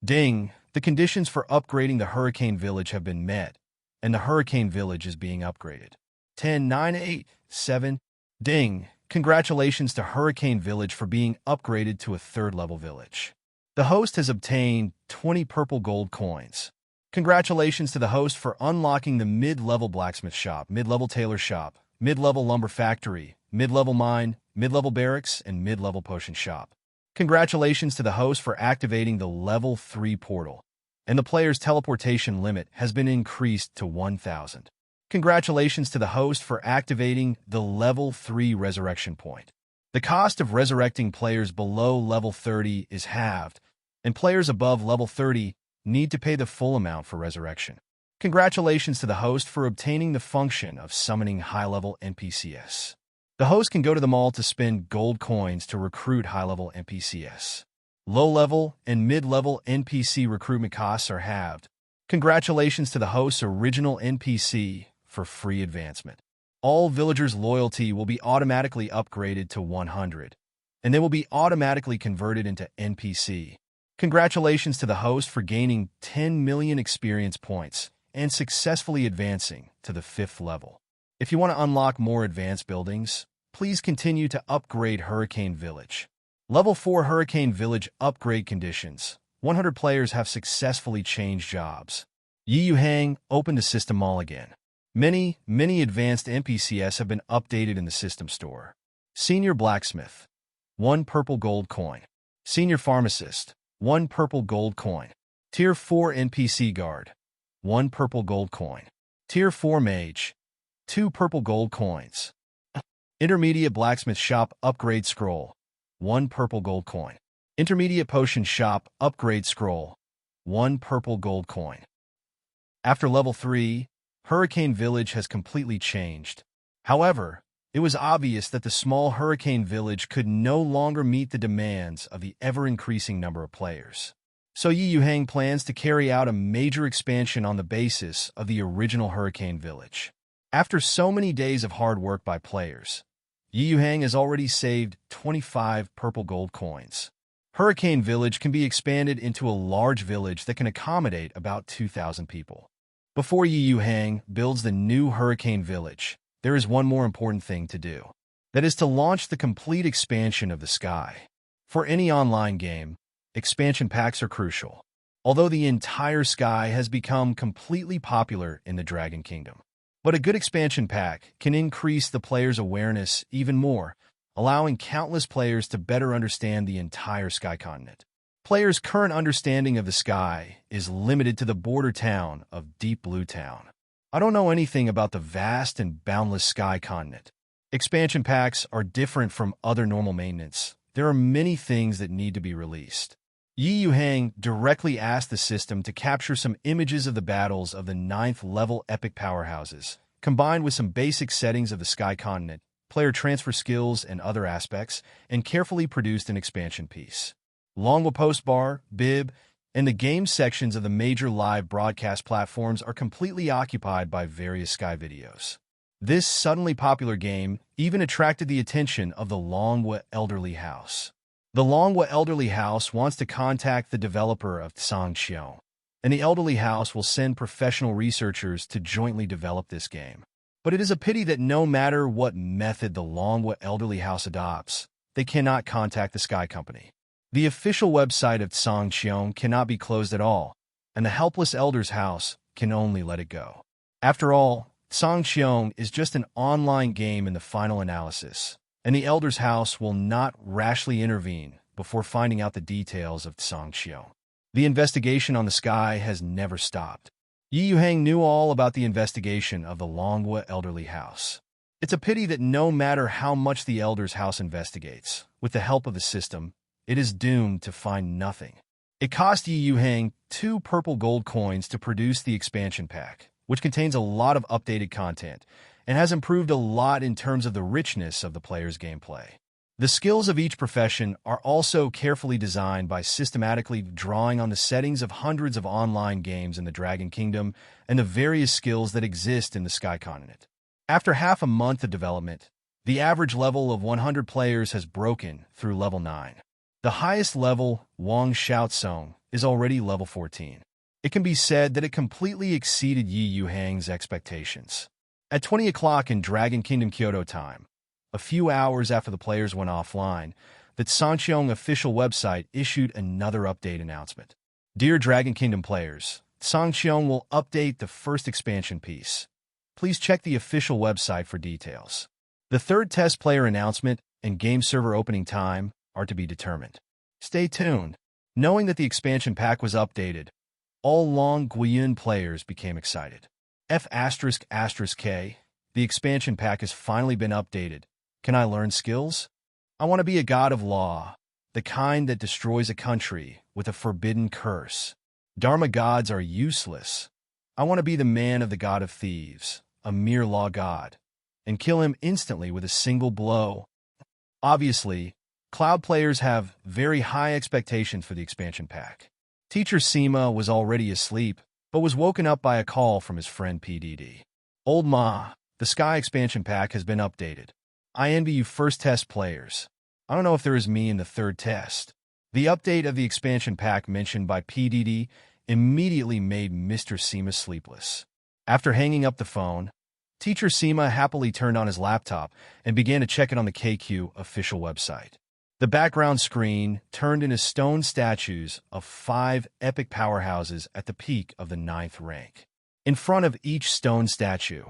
Ding! The conditions for upgrading the Hurricane Village have been met, and the Hurricane Village is being upgraded. 10, 9, 8, 7. Ding! Congratulations to Hurricane Village for being upgraded to a 3rd level village. The host has obtained 20 purple gold coins. Congratulations to the host for unlocking the mid-level blacksmith shop, mid-level tailor shop, mid-level lumber factory, mid-level mine, mid-level barracks, and mid-level potion shop. Congratulations to the host for activating the level 3 portal, and the player's teleportation limit has been increased to 1,000. Congratulations to the host for activating the level 3 resurrection point. The cost of resurrecting players below level 30 is halved, and players above level 30 need to pay the full amount for resurrection. Congratulations to the host for obtaining the function of summoning high-level NPCs. The host can go to the mall to spend gold coins to recruit high-level NPCs. Low-level and mid-level NPC recruitment costs are halved. Congratulations to the host's original NPC for free advancement. All villagers' loyalty will be automatically upgraded to 100, and they will be automatically converted into NPC. Congratulations to the host for gaining 10 million experience points and successfully advancing to the 5th level. If you want to unlock more advanced buildings, please continue to upgrade Hurricane Village. Level 4 Hurricane Village upgrade conditions. 100 players have successfully changed jobs. Yuhang opened the system mall again. Many advanced NPCs have been updated in the system store. Senior Blacksmith, 1 purple gold coin. Senior Pharmacist, 1 purple gold coin. Tier 4 NPC Guard, 1 purple gold coin. Tier 4 Mage, 2 purple gold coins. Intermediate Blacksmith Shop Upgrade Scroll, 1 purple gold coin. Intermediate Potion Shop Upgrade Scroll, 1 purple gold coin. After level 3, Hurricane Village has completely changed. However, it was obvious that the small Hurricane Village could no longer meet the demands of the ever-increasing number of players. So Yuhang plans to carry out a major expansion on the basis of the original Hurricane Village. After so many days of hard work by players, Yuhang has already saved 25 purple gold coins. Hurricane Village can be expanded into a large village that can accommodate about 2,000 people. Before Yuhang builds the new Hurricane Village, there is one more important thing to do. That is to launch the complete expansion of the sky. For any online game, expansion packs are crucial, although the entire sky has become completely popular in the Dragon Kingdom. But a good expansion pack can increase the player's awareness even more, allowing countless players to better understand the entire sky continent. Players' current understanding of the sky is limited to the border town of Deep Blue Town. I don't know anything about the vast and boundless sky continent. Expansion packs are different from other normal maintenance. There are many things that need to be released. Yuhang directly asked the system to capture some images of the battles of the 9th level epic powerhouses, combined with some basic settings of the sky continent, player transfer skills, and other aspects, and carefully produced an expansion piece. Longwa Postbar, Bib, and the game sections of the major live broadcast platforms are completely occupied by various sky videos. This suddenly popular game even attracted the attention of the Longwa elderly house. The Longwa elderly house wants to contact the developer of Songqiong, and the elderly house will send professional researchers to jointly develop this game. But it is a pity that no matter what method the Longwa elderly house adopts, they cannot contact the Sky Company. The official website of Songqiong cannot be closed at all, and the helpless elder's house can only let it go. After all, Songqiong is just an online game in the final analysis, and the elder's house will not rashly intervene before finding out the details of Songqiong. The investigation on the sky has never stopped. Yuhang knew all about the investigation of the Longwa elderly house. It's a pity that no matter how much the elder's house investigates, with the help of the system, it is doomed to find nothing. It cost Yuhang 2 purple gold coins to produce the expansion pack, which contains a lot of updated content, and has improved a lot in terms of the richness of the player's gameplay. The skills of each profession are also carefully designed by systematically drawing on the settings of hundreds of online games in the Dragon Kingdom and the various skills that exist in the Sky Continent. After half a month of development, the average level of 100 players has broken through level 9. The highest level, Wang Xiaotsong, is already level 14. It can be said that it completely exceeded Yuhang's expectations. At 20 o'clock in Dragon Kingdom Kyoto time, a few hours after the players went offline, the Sangxiong official website issued another update announcement. Dear Dragon Kingdom players, Sangxiong will update the first expansion piece. Please check the official website for details. The third test player announcement and game server opening time are to be determined. Stay tuned. Knowing that the expansion pack was updated, all Long Guiyun players became excited. F***K, the expansion pack has finally been updated. Can I learn skills? I want to be a god of law, the kind that destroys a country with a forbidden curse. Dharma gods are useless. I want to be the man of the god of thieves, a mere law god, and kill him instantly with a single blow. Obviously, Cloud players have very high expectations for the expansion pack. Teacher Sima was already asleep, but was woken up by a call from his friend PDD. Old Ma, the Sky expansion pack has been updated. I envy you first test players. I don't know if there is me in the third test. The update of the expansion pack mentioned by PDD immediately made Mr. Sima sleepless. After hanging up the phone, Teacher Sima happily turned on his laptop and began to check it on the KQ official website. The background screen turned into stone statues of 5 epic powerhouses at the peak of the 9th rank. In front of each stone statue,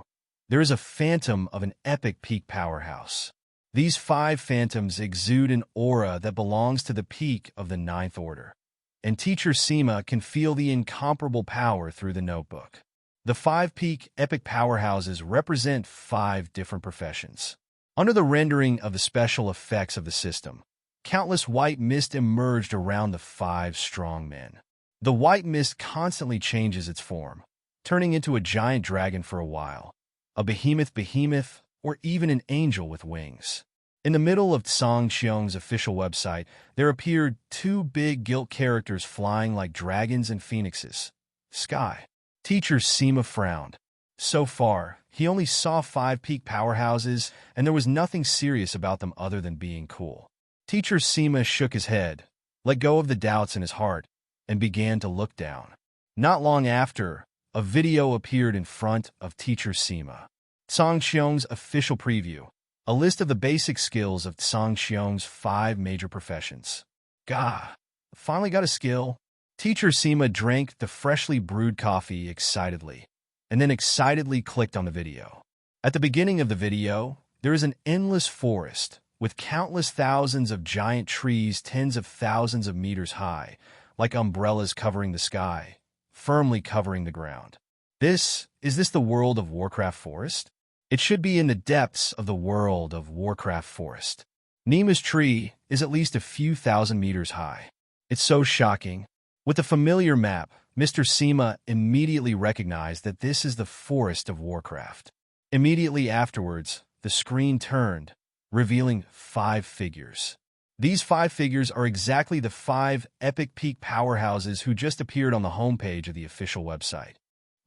there is a phantom of an epic peak powerhouse. These 5 phantoms exude an aura that belongs to the peak of the 9th order, and Teacher Sima can feel the incomparable power through the notebook. The 5 peak epic powerhouses represent 5 different professions. Under the rendering of the special effects of the system, countless white mist emerged around the 5 strong men. The white mist constantly changes its form, turning into a giant dragon for a while, a behemoth, or even an angel with wings. In the middle of Sangxiong's official website, there appeared 2 big gilt characters flying like dragons and phoenixes. Sky. Teacher Sima frowned. So far, he only saw 5 peak powerhouses, and there was nothing serious about them other than being cool. Teacher Sima shook his head, let go of the doubts in his heart, and began to look down. Not long after, a video appeared in front of Teacher Sima. Sangxiong's official preview, a list of the basic skills of Sangxiong's 5 major professions. Gah, finally got a skill. Teacher Sima drank the freshly brewed coffee excitedly, and then excitedly clicked on the video. At the beginning of the video, there is an endless forest, with countless thousands of giant trees tens of thousands of meters high, like umbrellas covering the sky, firmly covering the ground. Is this the World of Warcraft forest? It should be in the depths of the World of Warcraft forest. Nima's tree is at least a few thousand meters high. It's so shocking. With the familiar map, Mr. Sima immediately recognized that this is the Forest of Warcraft. Immediately afterwards, the screen turned, revealing 5 figures. These 5 figures are exactly the 5 epic peak powerhouses who just appeared on the homepage of the official website.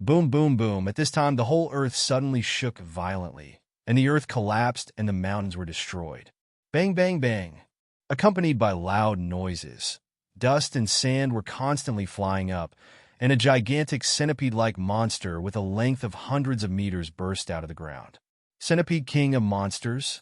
Boom, boom, boom. At this time, the whole earth suddenly shook violently, and the earth collapsed and the mountains were destroyed. Bang, bang, bang. Accompanied by loud noises, dust and sand were constantly flying up, and a gigantic centipede-like monster with a length of hundreds of meters burst out of the ground. Centipede King of Monsters?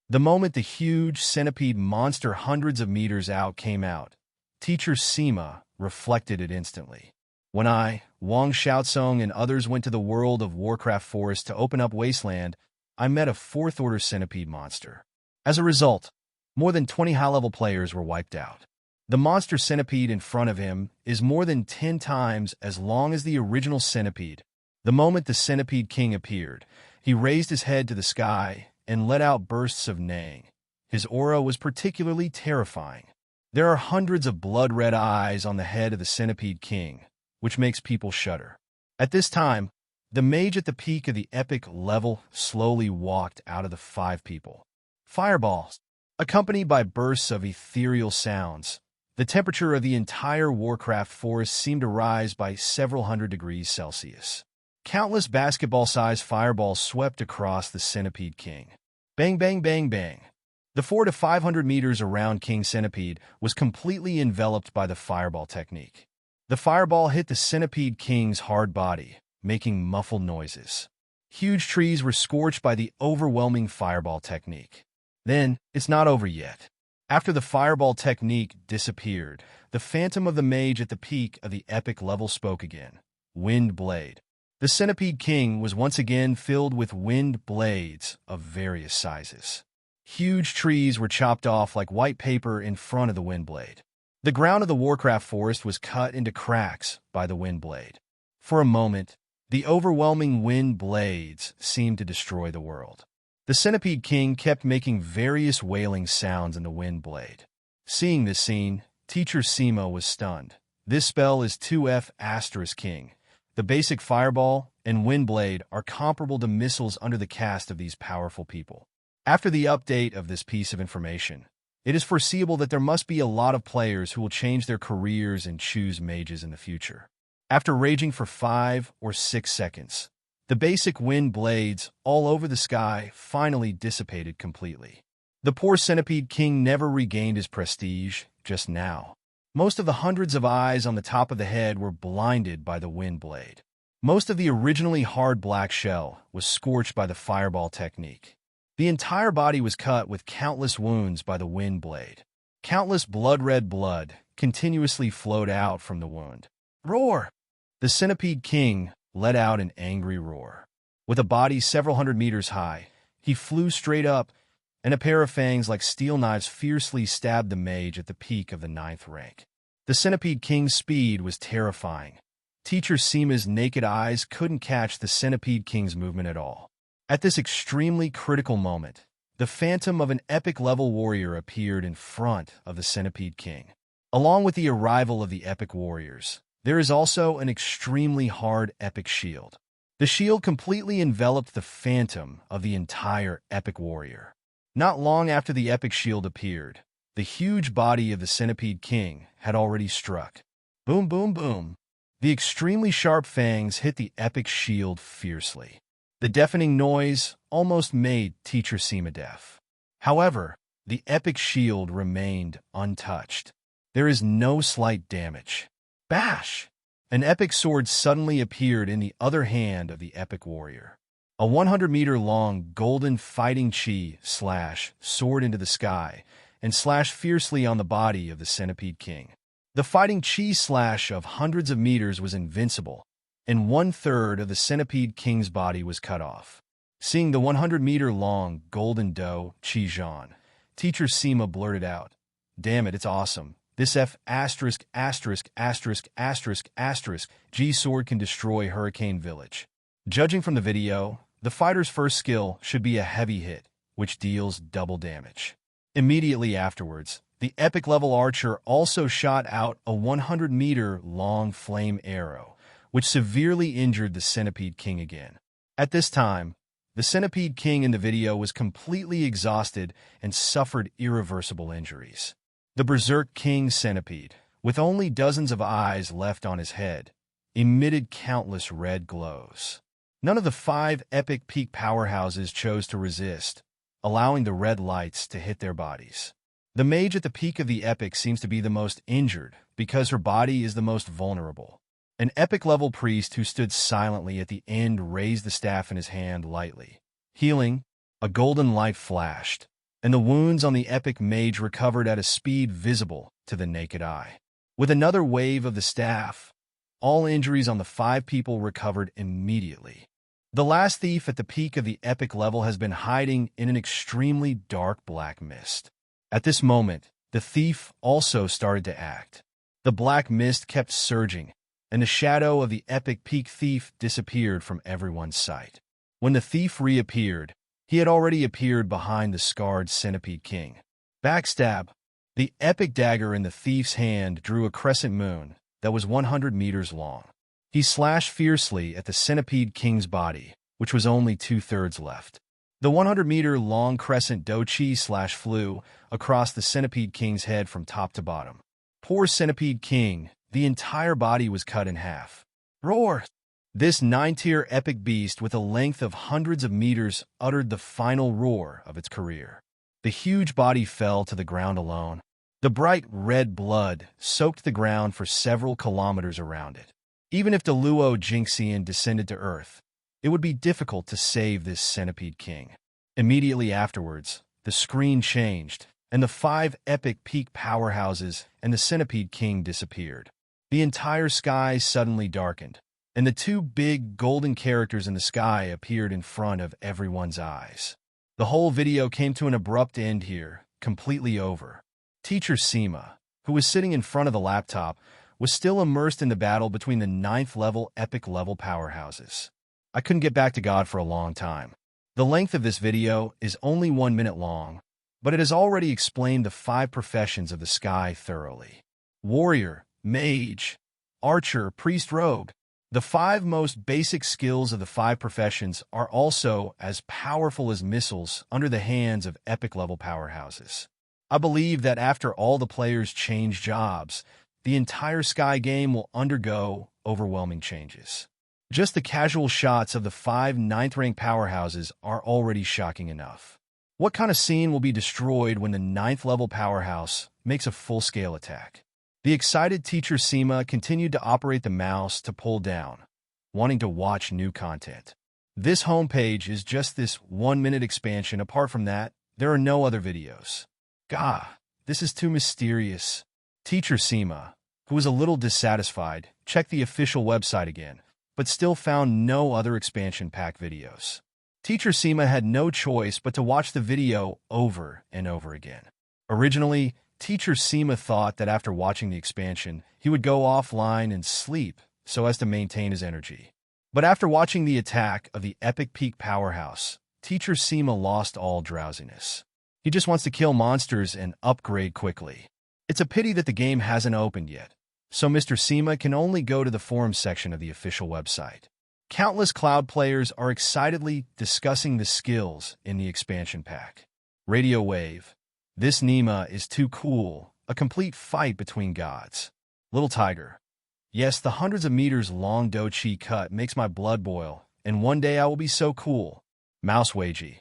The moment the huge centipede monster hundreds of meters out came out, Teacher Sima reflected it instantly. When I, Wang Xiaotsong, and others went to the World of Warcraft forest to open up Wasteland, I met a 4th-order centipede monster. As a result, more than 20 high-level players were wiped out. The monster centipede in front of him is more than 10 times as long as the original centipede. The moment the Centipede King appeared, he raised his head to the sky and let out bursts of neighing. His aura was particularly terrifying. There are hundreds of blood-red eyes on the head of the Centipede King, which makes people shudder. At this time, the mage at the peak of the epic level slowly walked out of the 5 people. Fireballs. Accompanied by bursts of ethereal sounds, the temperature of the entire Warcraft forest seemed to rise by several hundred degrees Celsius. Countless basketball-sized fireballs swept across the Centipede King. Bang, bang, bang, bang. The 400 to 500 meters around King Centipede was completely enveloped by the fireball technique. The fireball hit the Centipede King's hard body, making muffled noises. Huge trees were scorched by the overwhelming fireball technique. Then, it's not over yet. After the fireball technique disappeared, the phantom of the mage at the peak of the epic level spoke again. Wind Blade. The Centipede King was once again filled with wind blades of various sizes. Huge trees were chopped off like white paper in front of the wind blade. The ground of the Warcraft forest was cut into cracks by the wind blade. For a moment, the overwhelming wind blades seemed to destroy the world. The Centipede King kept making various wailing sounds in the wind blade. Seeing this scene, Teacher Sima was stunned. This spell is 2F** King. The basic fireball and wind blade are comparable to missiles under the cast of these powerful people. After the update of this piece of information, it is foreseeable that there must be a lot of players who will change their careers and choose mages in the future. After raging for 5 or 6 seconds, the basic wind blades all over the sky finally dissipated completely. The poor Centipede King never regained his prestige just now. Most of the hundreds of eyes on the top of the head were blinded by the wind blade. Most of the originally hard black shell was scorched by the fireball technique. The entire body was cut with countless wounds by the wind blade. Countless blood-red blood continuously flowed out from the wound. Roar! The Centipede King let out an angry roar. With a body several hundred meters high, he flew straight up, and a pair of fangs like steel knives fiercely stabbed the mage at the peak of the 9th rank. The Centipede King's speed was terrifying. Teacher Sima's naked eyes couldn't catch the Centipede King's movement at all. At this extremely critical moment, the phantom of an epic-level warrior appeared in front of the Centipede King. Along with the arrival of the epic warriors, there is also an extremely hard epic shield. The shield completely enveloped the phantom of the entire epic warrior. Not long after the epic shield appeared, the huge body of the Centipede King had already struck. Boom, boom, boom. The extremely sharp fangs hit the epic shield fiercely. The deafening noise almost made Teacher Sima deaf. However, the epic shield remained untouched. There is no slight damage. Bash! An epic sword suddenly appeared in the other hand of the epic warrior. A 100-meter-long golden fighting chi soared into the sky and slashed fiercely on the body of the Centipede King. The fighting chi slash of hundreds of meters was invincible, and 1/3 of the Centipede King's body was cut off. Seeing the 100-meter-long golden doe chi Zhan, Teacher Sima blurted out, "Damn it, it's awesome. This G sword can destroy Hurricane Village." Judging from the video, the fighter's first skill should be a heavy hit, which deals double damage. Immediately afterwards, the epic-level archer also shot out a 100-meter-long flame arrow, which severely injured the Centipede King again. At this time, the Centipede King in the video was completely exhausted and suffered irreversible injuries. The Berserk King Centipede, with only dozens of eyes left on his head, emitted countless red glows. None of the 5 epic peak powerhouses chose to resist, allowing the red lights to hit their bodies. The mage at the peak of the epic seems to be the most injured because her body is the most vulnerable. An epic-level priest who stood silently at the end raised the staff in his hand lightly. Healing, a golden light flashed, and the wounds on the epic mage recovered at a speed visible to the naked eye. With another wave of the staff, all injuries on the 5 people recovered immediately. The last thief at the peak of the epic level has been hiding in an extremely dark black mist. At this moment, the thief also started to act. The black mist kept surging, and the shadow of the epic peak thief disappeared from everyone's sight. When the thief reappeared, he had already appeared behind the scarred Centipede King. Backstab! The epic dagger in the thief's hand drew a crescent moon that was 100 meters long. He slashed fiercely at the Centipede King's body, which was only 2/3 left. The 100-meter-long crescent dochi flew across the Centipede King's head from top to bottom. Poor Centipede King, the entire body was cut in half. Roar! This 9-tier epic beast with a length of hundreds of meters uttered the final roar of its career. The huge body fell to the ground alone. The bright red blood soaked the ground for several kilometers around it. Even if the Luo Jinxian descended to Earth, it would be difficult to save this centipede king. Immediately afterwards, the screen changed, and the 5 epic peak powerhouses and the centipede king disappeared. The entire sky suddenly darkened, and the 2 big golden characters in the sky appeared in front of everyone's eyes. The whole video came to an abrupt end here, completely over. Teacher Seema, who was sitting in front of the laptop, was still immersed in the battle between the 9th level epic level powerhouses. I couldn't get back to God for a long time. The length of this video is only 1 minute long, but it has already explained the 5 professions of the sky thoroughly. Warrior, mage, archer, priest, rogue. The 5 most basic skills of the 5 professions are also as powerful as missiles under the hands of epic-level powerhouses. I believe that after all the players change jobs, the entire Sky game will undergo overwhelming changes. Just the casual shots of the 5 9th-rank powerhouses are already shocking enough. What kind of scene will be destroyed when the 9th-level powerhouse makes a full-scale attack? The excited teacher Seema continued to operate the mouse to pull down, wanting to watch new content. This homepage is just this 1-minute expansion. Apart from that, there are no other videos. Gah, this is too mysterious. Teacher Seema, who was a little dissatisfied, checked the official website again, but still found no other expansion pack videos. Teacher Seema had no choice but to watch the video over and over again. Originally, Teacher Seema thought that after watching the expansion, he would go offline and sleep so as to maintain his energy. But after watching the attack of the Epic Peak Powerhouse, Teacher Seema lost all drowsiness. He just wants to kill monsters and upgrade quickly. It's a pity that the game hasn't opened yet, so Mr. Seema can only go to the forums section of the official website. Countless cloud players are excitedly discussing the skills in the expansion pack. Radio Wave. This Nima is too cool, a complete fight between gods. Little Tiger. Yes, the hundreds of meters long Do-Chi cut makes my blood boil, and one day I will be so cool. Mouse Weiji.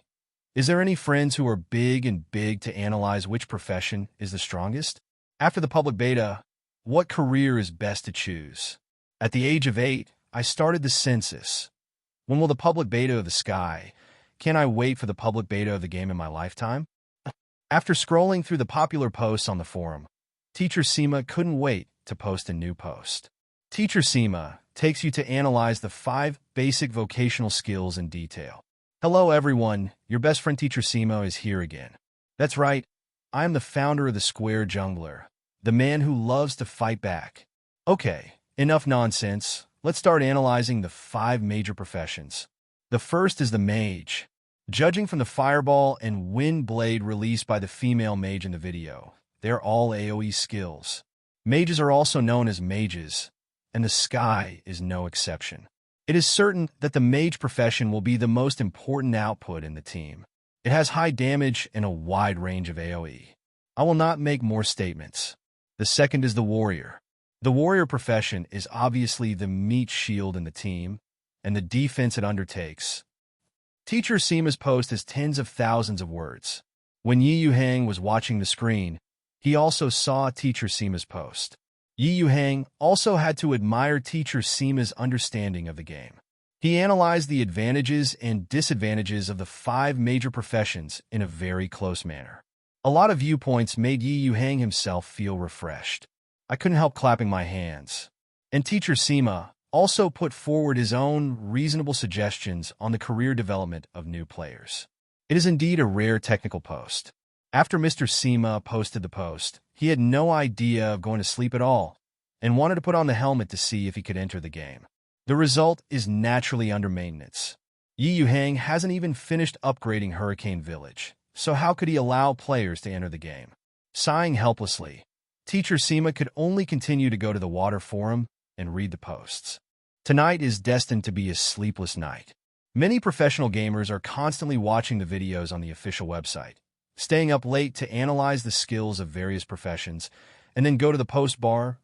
Is there any friends who are big to analyze which profession is the strongest? After the public beta, what career is best to choose? At the age of 8, I started the census. When will the public beta of the sky? Can I wait for the public beta of the game in my lifetime? After scrolling through the popular posts on the forum, Teacher Seema couldn't wait to post a new post. Teacher Seema takes you to analyze the 5 basic vocational skills in detail. Hello everyone, your best friend Teacher Seema is here again. That's right, I am the founder of the Square Jungler, the man who loves to fight back. Okay, enough nonsense, let's start analyzing the 5 major professions. The first is the mage. Judging from the fireball and wind blade released by the female mage in the video, they're all AoE skills. Mages are also known as mages, and the sky is no exception. It is certain that the mage profession will be the most important output in the team. It has high damage and a wide range of AoE. I will not make more statements. The second is the warrior. The warrior profession is obviously the meat shield in the team, and the defense it undertakes. Teacher Seema's post has tens of thousands of words. When Yuhang was watching the screen, he also saw Teacher Seema's post. Yuhang also had to admire Teacher Seema's understanding of the game. He analyzed the advantages and disadvantages of the 5 major professions in a very close manner. A lot of viewpoints made Yuhang himself feel refreshed. I couldn't help clapping my hands. And Teacher Seema also put forward his own reasonable suggestions on the career development of new players. It is indeed a rare technical post. After Mr. Seema posted the post, he had no idea of going to sleep at all, and wanted to put on the helmet to see if he could enter the game. The result is naturally under maintenance. Yuhang hasn't even finished upgrading Hurricane Village, so how could he allow players to enter the game? Sighing helplessly, Teacher Seema could only continue to go to the water forum and read the posts. Tonight is destined to be a sleepless night. Many professional gamers are constantly watching the videos on the official website, staying up late to analyze the skills of various professions, and then go to the post bar,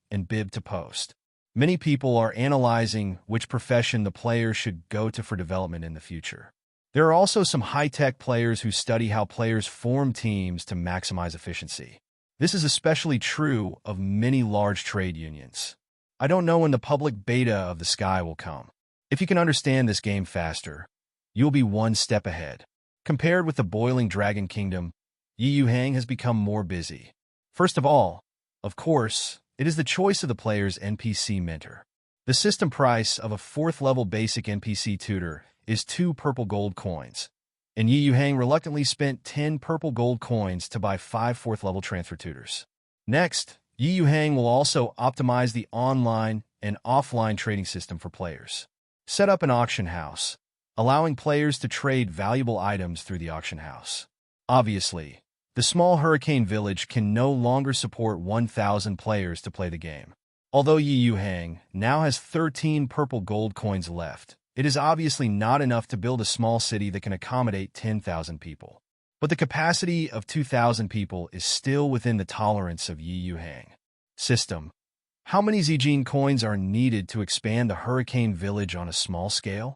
and bib to post. Many people are analyzing which profession the player should go to for development in the future. There are also some high-tech players who study how players form teams to maximize efficiency. This is especially true of many large trade unions. I don't know when the public beta of the sky will come. If you can understand this game faster, you'll be one step ahead. Compared with the boiling Dragon Kingdom, Yuhang has become more busy. First of all, of course, it is the choice of the player's NPC mentor. The system price of a 4th level basic NPC tutor is 2 purple gold coins, and Yuhang reluctantly spent 10 purple gold coins to buy 5 4th level transfer tutors. Next, Yuhang will also optimize the online and offline trading system for players. Set up an auction house, allowing players to trade valuable items through the auction house. Obviously, the small Hurricane Village can no longer support 1,000 players to play the game. Although Yuhang now has 13 purple gold coins left, it is obviously not enough to build a small city that can accommodate 10,000 people. But the capacity of 2,000 people is still within the tolerance of Yuhang. System. How many Zijin coins are needed to expand the Hurricane Village on a small scale?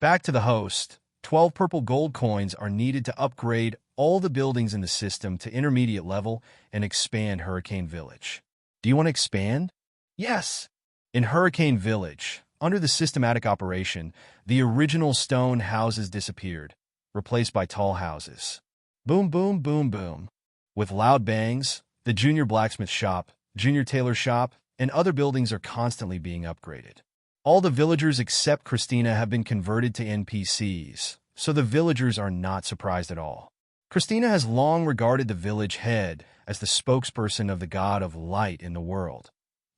Back to the host. 12 purple gold coins are needed to upgrade all the buildings in the system to intermediate level and expand Hurricane Village. Do you want to expand? Yes. In Hurricane Village, under the systematic operation, the original stone houses disappeared, replaced by tall houses. Boom, boom, boom, boom. With loud bangs, the junior blacksmith shop, junior tailor shop, and other buildings are constantly being upgraded. All the villagers except Christina have been converted to NPCs, so the villagers are not surprised at all. Christina has long regarded the village head as the spokesperson of the god of light in the world,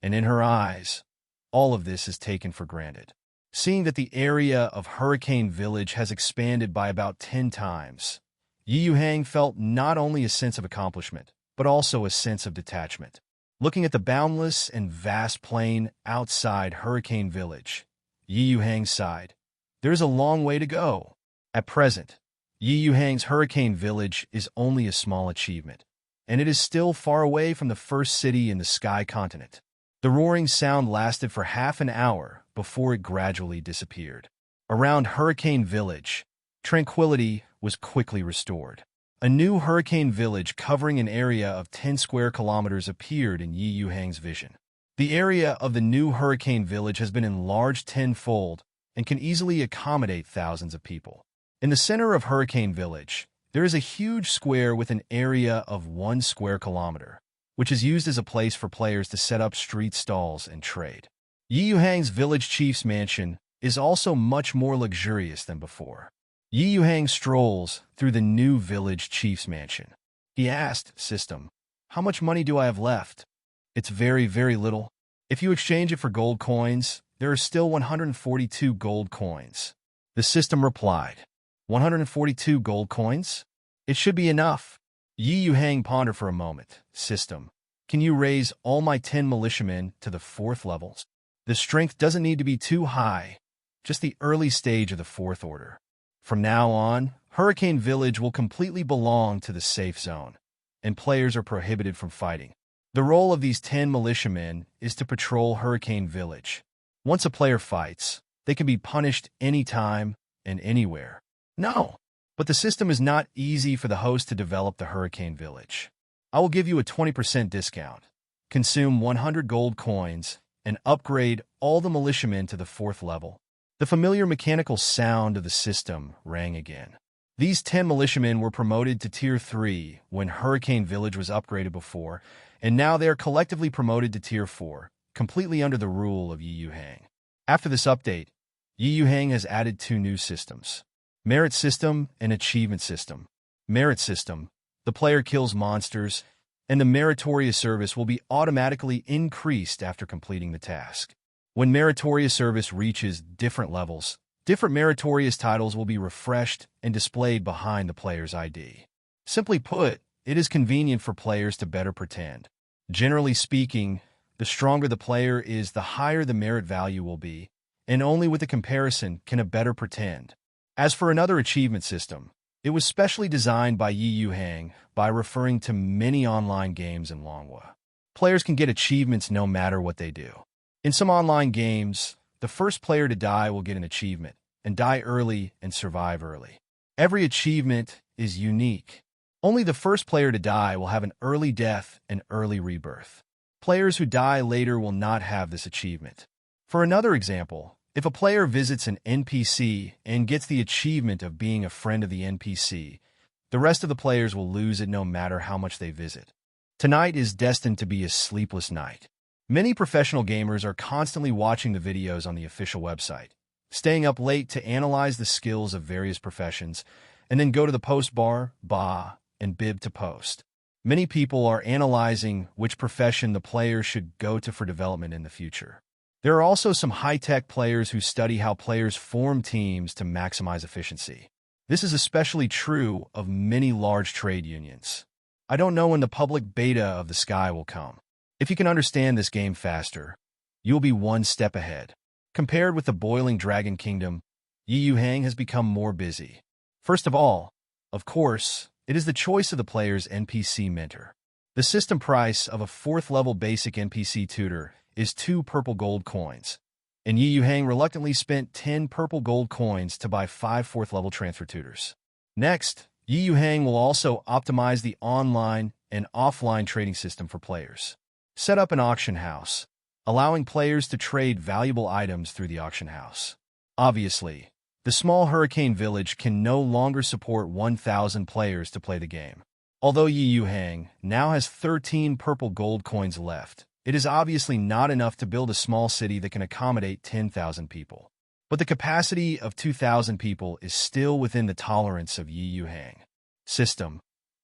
and in her eyes, all of this is taken for granted. Seeing that the area of Hurricane Village has expanded by about 10 times, Yuhang felt not only a sense of accomplishment, but also a sense of detachment. Looking at the boundless and vast plain outside Hurricane Village, Yuhang sighed. There's a long way to go. At present, Yuhang's Hurricane Village is only a small achievement, and it is still far away from the first city in the Sky Continent. The roaring sound lasted for half an hour before it gradually disappeared. Around Hurricane Village, tranquility was quickly restored. A new Hurricane Village covering an area of 10 square kilometers appeared in Yuhang's vision. The area of the new Hurricane Village has been enlarged tenfold and can easily accommodate thousands of people. In the center of Hurricane Village, there is a huge square with an area of 1 square kilometer, which is used as a place for players to set up street stalls and trade. Yuhang's village chief's mansion is also much more luxurious than before. Yuhang strolls through the new village chief's mansion. He asked, System, how much money do I have left? It's very, very little. If you exchange it for gold coins, there are still 142 gold coins. The system replied, 142 gold coins? It should be enough. Yuhang pondered for a moment. System, can you raise all my 10 militiamen to the 4th levels? The strength doesn't need to be too high, just the early stage of the 4th order. From now on, Hurricane Village will completely belong to the safe zone, and players are prohibited from fighting. The role of these 10 militiamen is to patrol Hurricane Village. Once a player fights, they can be punished anytime and anywhere. No, but the system is not easy for the host to develop the Hurricane Village. I will give you a 20% discount. Consume 100 gold coins and upgrade all the militiamen to the 4th level. The familiar mechanical sound of the system rang again. These 10 militiamen were promoted to Tier 3 when Hurricane Village was upgraded before, and now they are collectively promoted to Tier 4, completely under the rule of Yuhang. After this update, Yuhang has added 2 new systems: Merit System and Achievement System. Merit System: the player kills monsters, and the meritorious service will be automatically increased after completing the task. When meritorious service reaches different levels, different meritorious titles will be refreshed and displayed behind the player's ID. Simply put, it is convenient for players to better pretend. Generally speaking, the stronger the player is, the higher the merit value will be, and only with the comparison can a better pretend. As for another achievement system, it was specially designed by Yuhang by referring to many online games in Longhua. Players can get achievements no matter what they do. In some online games, the first player to die will get an achievement, and die early and survive early. Every achievement is unique, Only the first player to die will have an early death and early rebirth. Players who die later will not have this achievement. For another example, if a player visits an NPC and gets the achievement of being a friend of the NPC, the rest of the players will lose it no matter how much they visit. Tonight is destined to be a sleepless night. Many professional gamers are constantly watching the videos on the official website, staying up late to analyze the skills of various professions, and then go to the post bar, and bib to post. Many people are analyzing which profession the player should go to for development in the future. There are also some high-tech players who study how players form teams to maximize efficiency. This is especially true of many large trade unions. I don't know when the public beta of the Sky will come. If you can understand this game faster, you'll be one step ahead. Compared with the boiling Dragon Kingdom, Yuhang has become more busy. First of all, of course, it is the choice of the player's NPC mentor. The system price of a 4th-level basic NPC tutor is 2 purple gold coins, and Yuhang reluctantly spent 10 purple gold coins to buy 5 4th-level transfer tutors. Next, Yuhang will also optimize the online and offline trading system for players. Set up an auction house, allowing players to trade valuable items through the auction house. Obviously, the small Hurricane Village can no longer support 1,000 players to play the game. Although Yuhang now has 13 purple gold coins left, it is obviously not enough to build a small city that can accommodate 10,000 people. But the capacity of 2,000 people is still within the tolerance of Yuhang. System.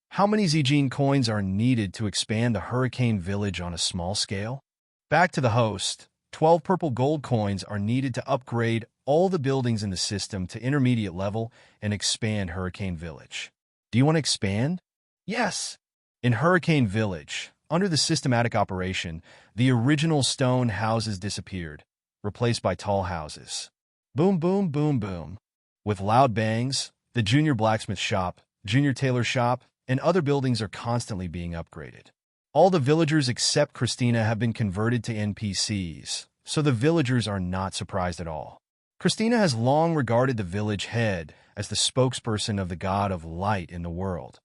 How many Zijin coins are needed to expand the Hurricane Village on a small scale? Back to the host. 12 purple gold coins are needed to upgrade all the buildings in the system to intermediate level and expand Hurricane Village. Do you want to expand? Yes! In Hurricane Village, under the systematic operation, the original stone houses disappeared, replaced by tall houses. Boom, boom, boom, boom. With loud bangs, the junior blacksmith shop, junior tailor shop, and other buildings are constantly being upgraded. All the villagers except Christina have been converted to NPCs, so the villagers are not surprised at all. Christina has long regarded the village head as the spokesperson of the god of light in the world,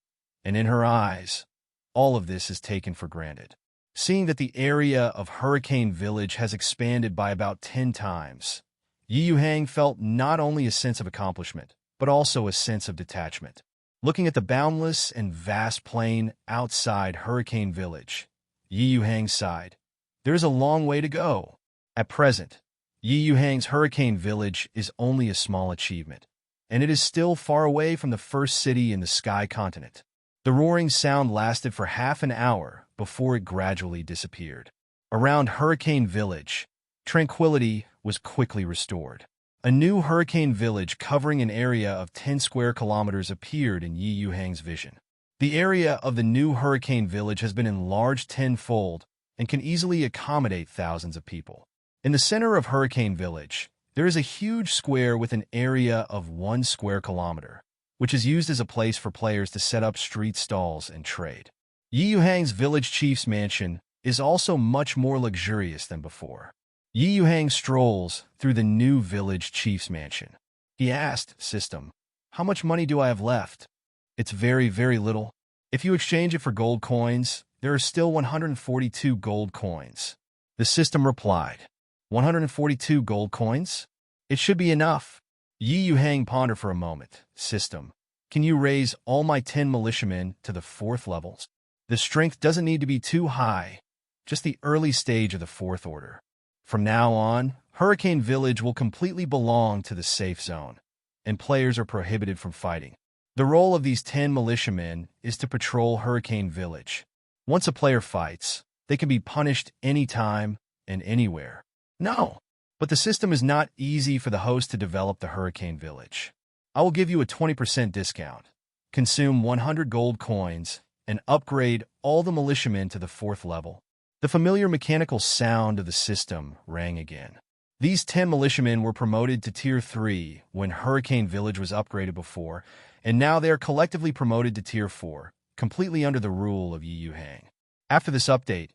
and in her eyes, all of this is taken for granted. Seeing that the area of Hurricane Village has expanded by about 10 times, Yuhang felt not only a sense of accomplishment, but also a sense of detachment. Looking at the boundless and vast plain outside Hurricane Village, Yuhang sighed. There is a long way to go. At present, Yuhang's Hurricane Village is only a small achievement, and it is still far away from the first city in the Sky Continent. The roaring sound lasted for half an hour before it gradually disappeared. Around Hurricane Village, tranquility was quickly restored. A new Hurricane Village covering an area of 10 square kilometers appeared in Yuhang's vision. The area of the new Hurricane Village has been enlarged tenfold and can easily accommodate thousands of people. In the center of Hurricane Village, there is a huge square with an area of 1 square kilometer, which is used as a place for players to set up street stalls and trade. Yuhang's village chief's mansion is also much more luxurious than before. Yuhang strolls through the new village chief's mansion. He asked, "System, how much money do I have left?" "It's very, very little. If you exchange it for gold coins, there are still 142 gold coins." The system replied, 142 gold coins? It should be enough. Yuhang pondered for a moment. "System, can you raise all my 10 militiamen to the 4th levels? The strength doesn't need to be too high, just the early stage of the 4th order. From now on, Hurricane Village will completely belong to the safe zone, and players are prohibited from fighting. The role of these 10 militiamen is to patrol Hurricane Village. Once a player fights, they can be punished anytime and anywhere." No, but the system is not easy for the host to develop the Hurricane Village. "I will give you a 20% discount. Consume 100 gold coins and upgrade all the militiamen to the 4th level." The familiar mechanical sound of the system rang again. These 10 militiamen were promoted to Tier 3 when Hurricane Village was upgraded before, and now they are collectively promoted to Tier 4, completely under the rule of Yuhang. After this update,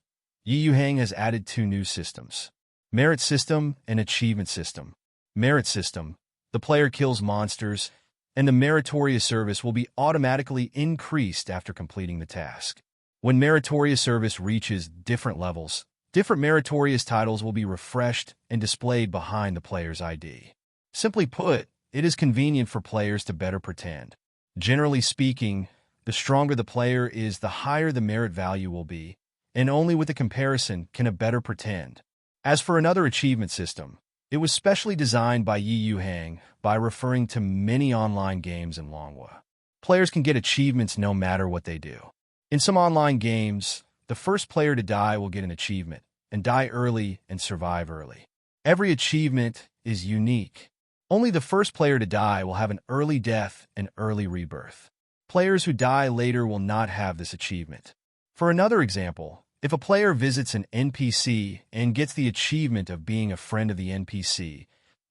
Yuhang has added 2 new systems: Merit System and Achievement System. Merit System: the player kills monsters and the meritorious service will be automatically increased after completing the task. When meritorious service reaches different levels, different meritorious titles will be refreshed and displayed behind the player's ID. Simply put, it is convenient for players to better pretend. Generally speaking, the stronger the player is, the higher the merit value will be, and only with the comparison can a better pretend. As for another achievement system, it was specially designed by Yuhang by referring to many online games in Longwa. Players can get achievements no matter what they do. In some online games, the first player to die will get an achievement, and die early and survive early. Every achievement is unique. Only the first player to die will have an early death and early rebirth. Players who die later will not have this achievement. For another example, if a player visits an NPC and gets the achievement of being a friend of the NPC,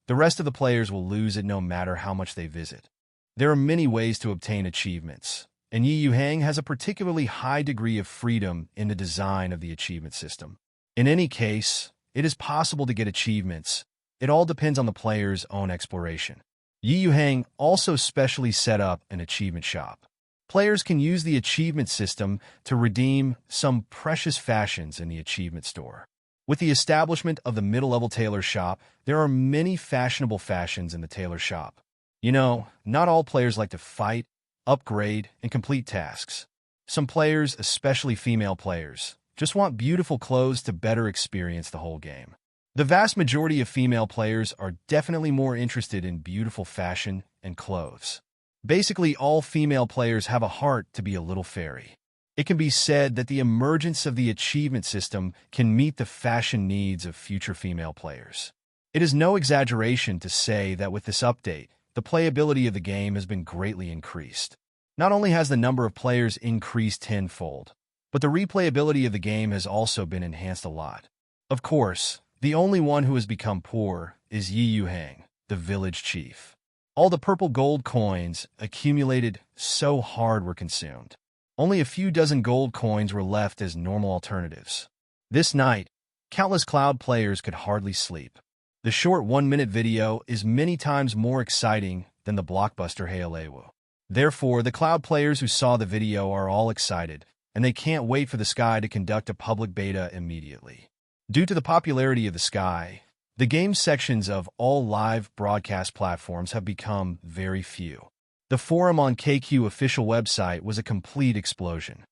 the rest of the players will lose it no matter how much they visit. There are many ways to obtain achievements, and Yuhang has a particularly high degree of freedom in the design of the achievement system. In any case, it is possible to get achievements. It all depends on the player's own exploration. Yuhang also specially set up an achievement shop. Players can use the achievement system to redeem some precious fashions in the achievement store. With the establishment of the middle-level tailor shop, there are many fashionable fashions in the tailor shop. You know, not all players like to fight, upgrade, and complete tasks. Some players, especially female players, just want beautiful clothes to better experience the whole game. The vast majority of female players are definitely more interested in beautiful fashion and clothes. Basically, all female players have a heart to be a little fairy. It can be said that the emergence of the achievement system can meet the fashion needs of future female players. It is no exaggeration to say that with this update, the playability of the game has been greatly increased. Not only has the number of players increased tenfold, but the replayability of the game has also been enhanced a lot. Of course, the only one who has become poor is Yuhang, the village chief. All the purple gold coins accumulated so hard were consumed. Only a few dozen gold coins were left as normal alternatives. This night, countless cloud players could hardly sleep. The short 1-minute video is many times more exciting than the blockbuster Haalewu. Therefore, the cloud players who saw the video are all excited, and they can't wait for the Sky to conduct a public beta immediately. Due to the popularity of the Sky, the game sections of all live broadcast platforms have become very few. The forum on KQ official website was a complete explosion.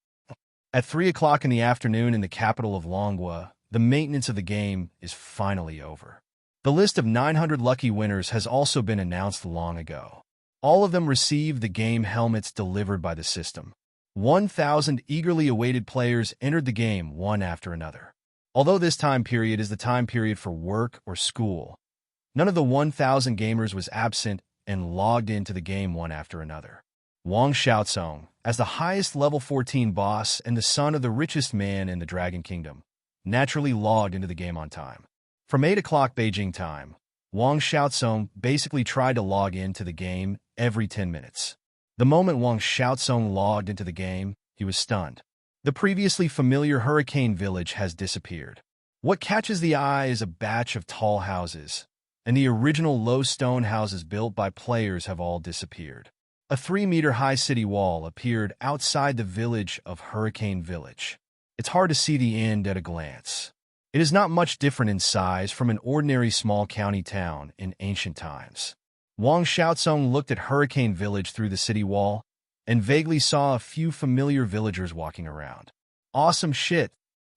At 3 o'clock in the afternoon in the capital of Longwa, the maintenance of the game is finally over. The list of 900 lucky winners has also been announced long ago. All of them received the game helmets delivered by the system. 1,000 eagerly awaited players entered the game one after another. Although this time period is the time period for work or school, none of the 1,000 gamers was absent and logged into the game one after another. Wang Xiaozong, as the highest level 14 boss and the son of the richest man in the Dragon Kingdom, naturally logged into the game on time. From 8 o'clock Beijing time, Wang Xiaozong basically tried to log into the game every 10 minutes. The moment Wang Xiaozong logged into the game, he was stunned. The previously familiar Hurricane Village has disappeared. What catches the eye is a batch of tall houses, and the original low stone houses built by players have all disappeared. A 3-meter-high city wall appeared outside the village of Hurricane Village. It's hard to see the end at a glance. It is not much different in size from an ordinary small county town in ancient times. Wang Xiaozong looked at Hurricane Village through the city wall and vaguely saw a few familiar villagers walking around. Awesome shit.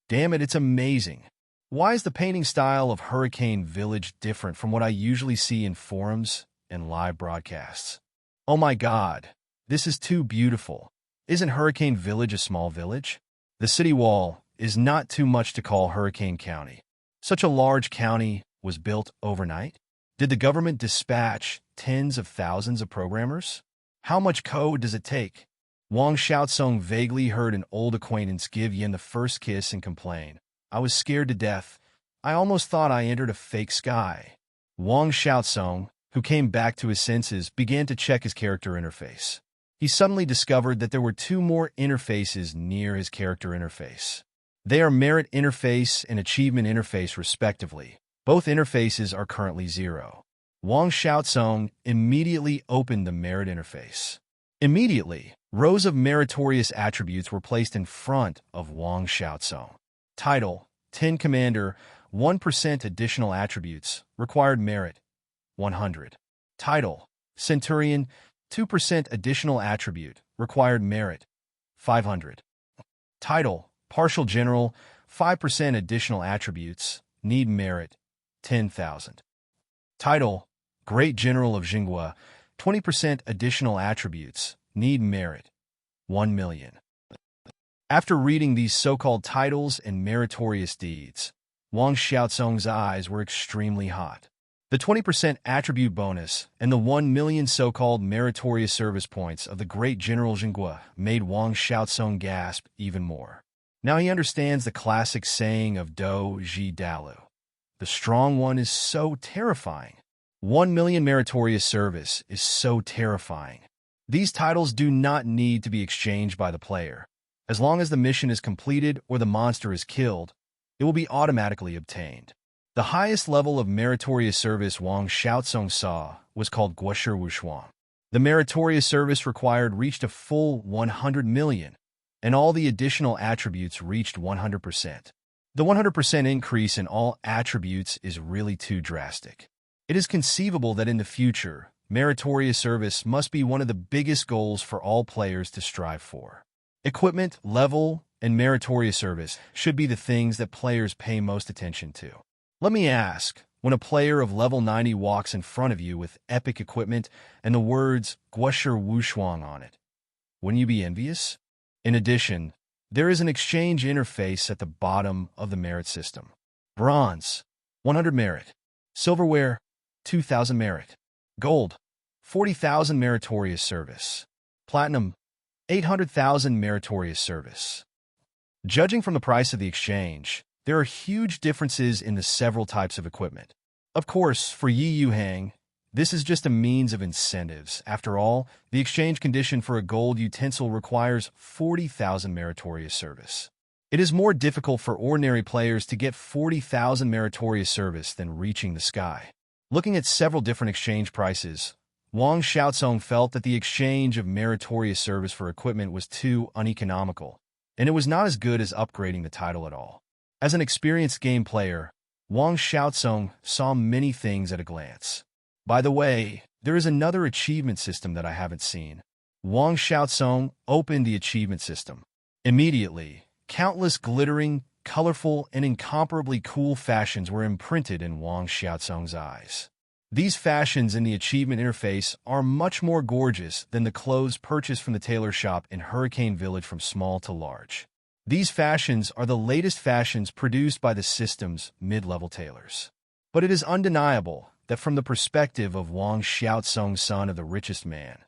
Damn it, it's amazing. Why is the painting style of Hurricane Village different from what I usually see in forums and live broadcasts? Oh my god, this is too beautiful. Isn't Hurricane Village a small village? The city wall is not too much to call Hurricane County. Such a large county was built overnight? Did the government dispatch tens of thousands of programmers? How much code does it take? Wang Xiaozong vaguely heard an old acquaintance give Yin the first kiss and complain. I was scared to death. I almost thought I entered a fake sky. Wang Xiaozong, who came back to his senses, began to check his character interface. He suddenly discovered that there were 2 more interfaces near his character interface. They are Merit Interface and Achievement Interface respectively. Both interfaces are currently 0. Wang Xiaozong immediately opened the merit interface. Immediately, rows of meritorious attributes were placed in front of Wang Xiaozong. Title: 10 Commander, 1% additional attributes, required merit, 100. Title: Centurion, 2% additional attribute, required merit, 500. Title: Partial General, 5% additional attributes, need merit, 10,000. Title: Great General of Jinghua, 20% additional attributes, need merit, 1 million. After reading these so-called titles and meritorious deeds, Wang Xiaozong's eyes were extremely hot. The 20% attribute bonus and the 1 million so-called meritorious service points of the Great General Jinghua made Wang Xiaozong gasp even more. Now he understands the classic saying of Do Ji Dalu. The strong one is so terrifying. 1 million meritorious service is so terrifying. These titles do not need to be exchanged by the player. As long as the mission is completed or the monster is killed, it will be automatically obtained. The highest level of meritorious service Wang Xiaozong saw was called Guoshi Wushuang. The meritorious service required reached a full 100 million, and all the additional attributes reached 100%. The 100% increase in all attributes is really too drastic. It is conceivable that in the future, meritorious service must be one of the biggest goals for all players to strive for. Equipment, level, and meritorious service should be the things that players pay most attention to. Let me ask, when a player of level 90 walks in front of you with epic equipment and the words Guoshi Wushuang on it, wouldn't you be envious? In addition, there is an exchange interface at the bottom of the merit system. Bronze, 100 merit. Silverware, 2,000 merit. Gold, 40,000 meritorious service. Platinum, 800,000 meritorious service. Judging from the price of the exchange, there are huge differences in the several types of equipment. Of course, for Yuhang, this is just a means of incentives. After all, the exchange condition for a gold utensil requires 40,000 meritorious service. It is more difficult for ordinary players to get 40,000 meritorious service than reaching the sky. Looking at several different exchange prices, Wang Xiaozong felt that the exchange of meritorious service for equipment was too uneconomical, and it was not as good as upgrading the title at all. As an experienced game player, Wang Xiaozong saw many things at a glance. By the way, there is another achievement system that I haven't seen. Wang Xiaozong opened the achievement system. Immediately, countless glittering, colorful, and incomparably cool fashions were imprinted in Wang Xiaozong's eyes. These fashions in the achievement interface are much more gorgeous than the clothes purchased from the tailor shop in Hurricane Village from small to large. These fashions are the latest fashions produced by the system's mid-level tailors. But it is undeniable that from the perspective of Wang Xiaozong, son of the richest man,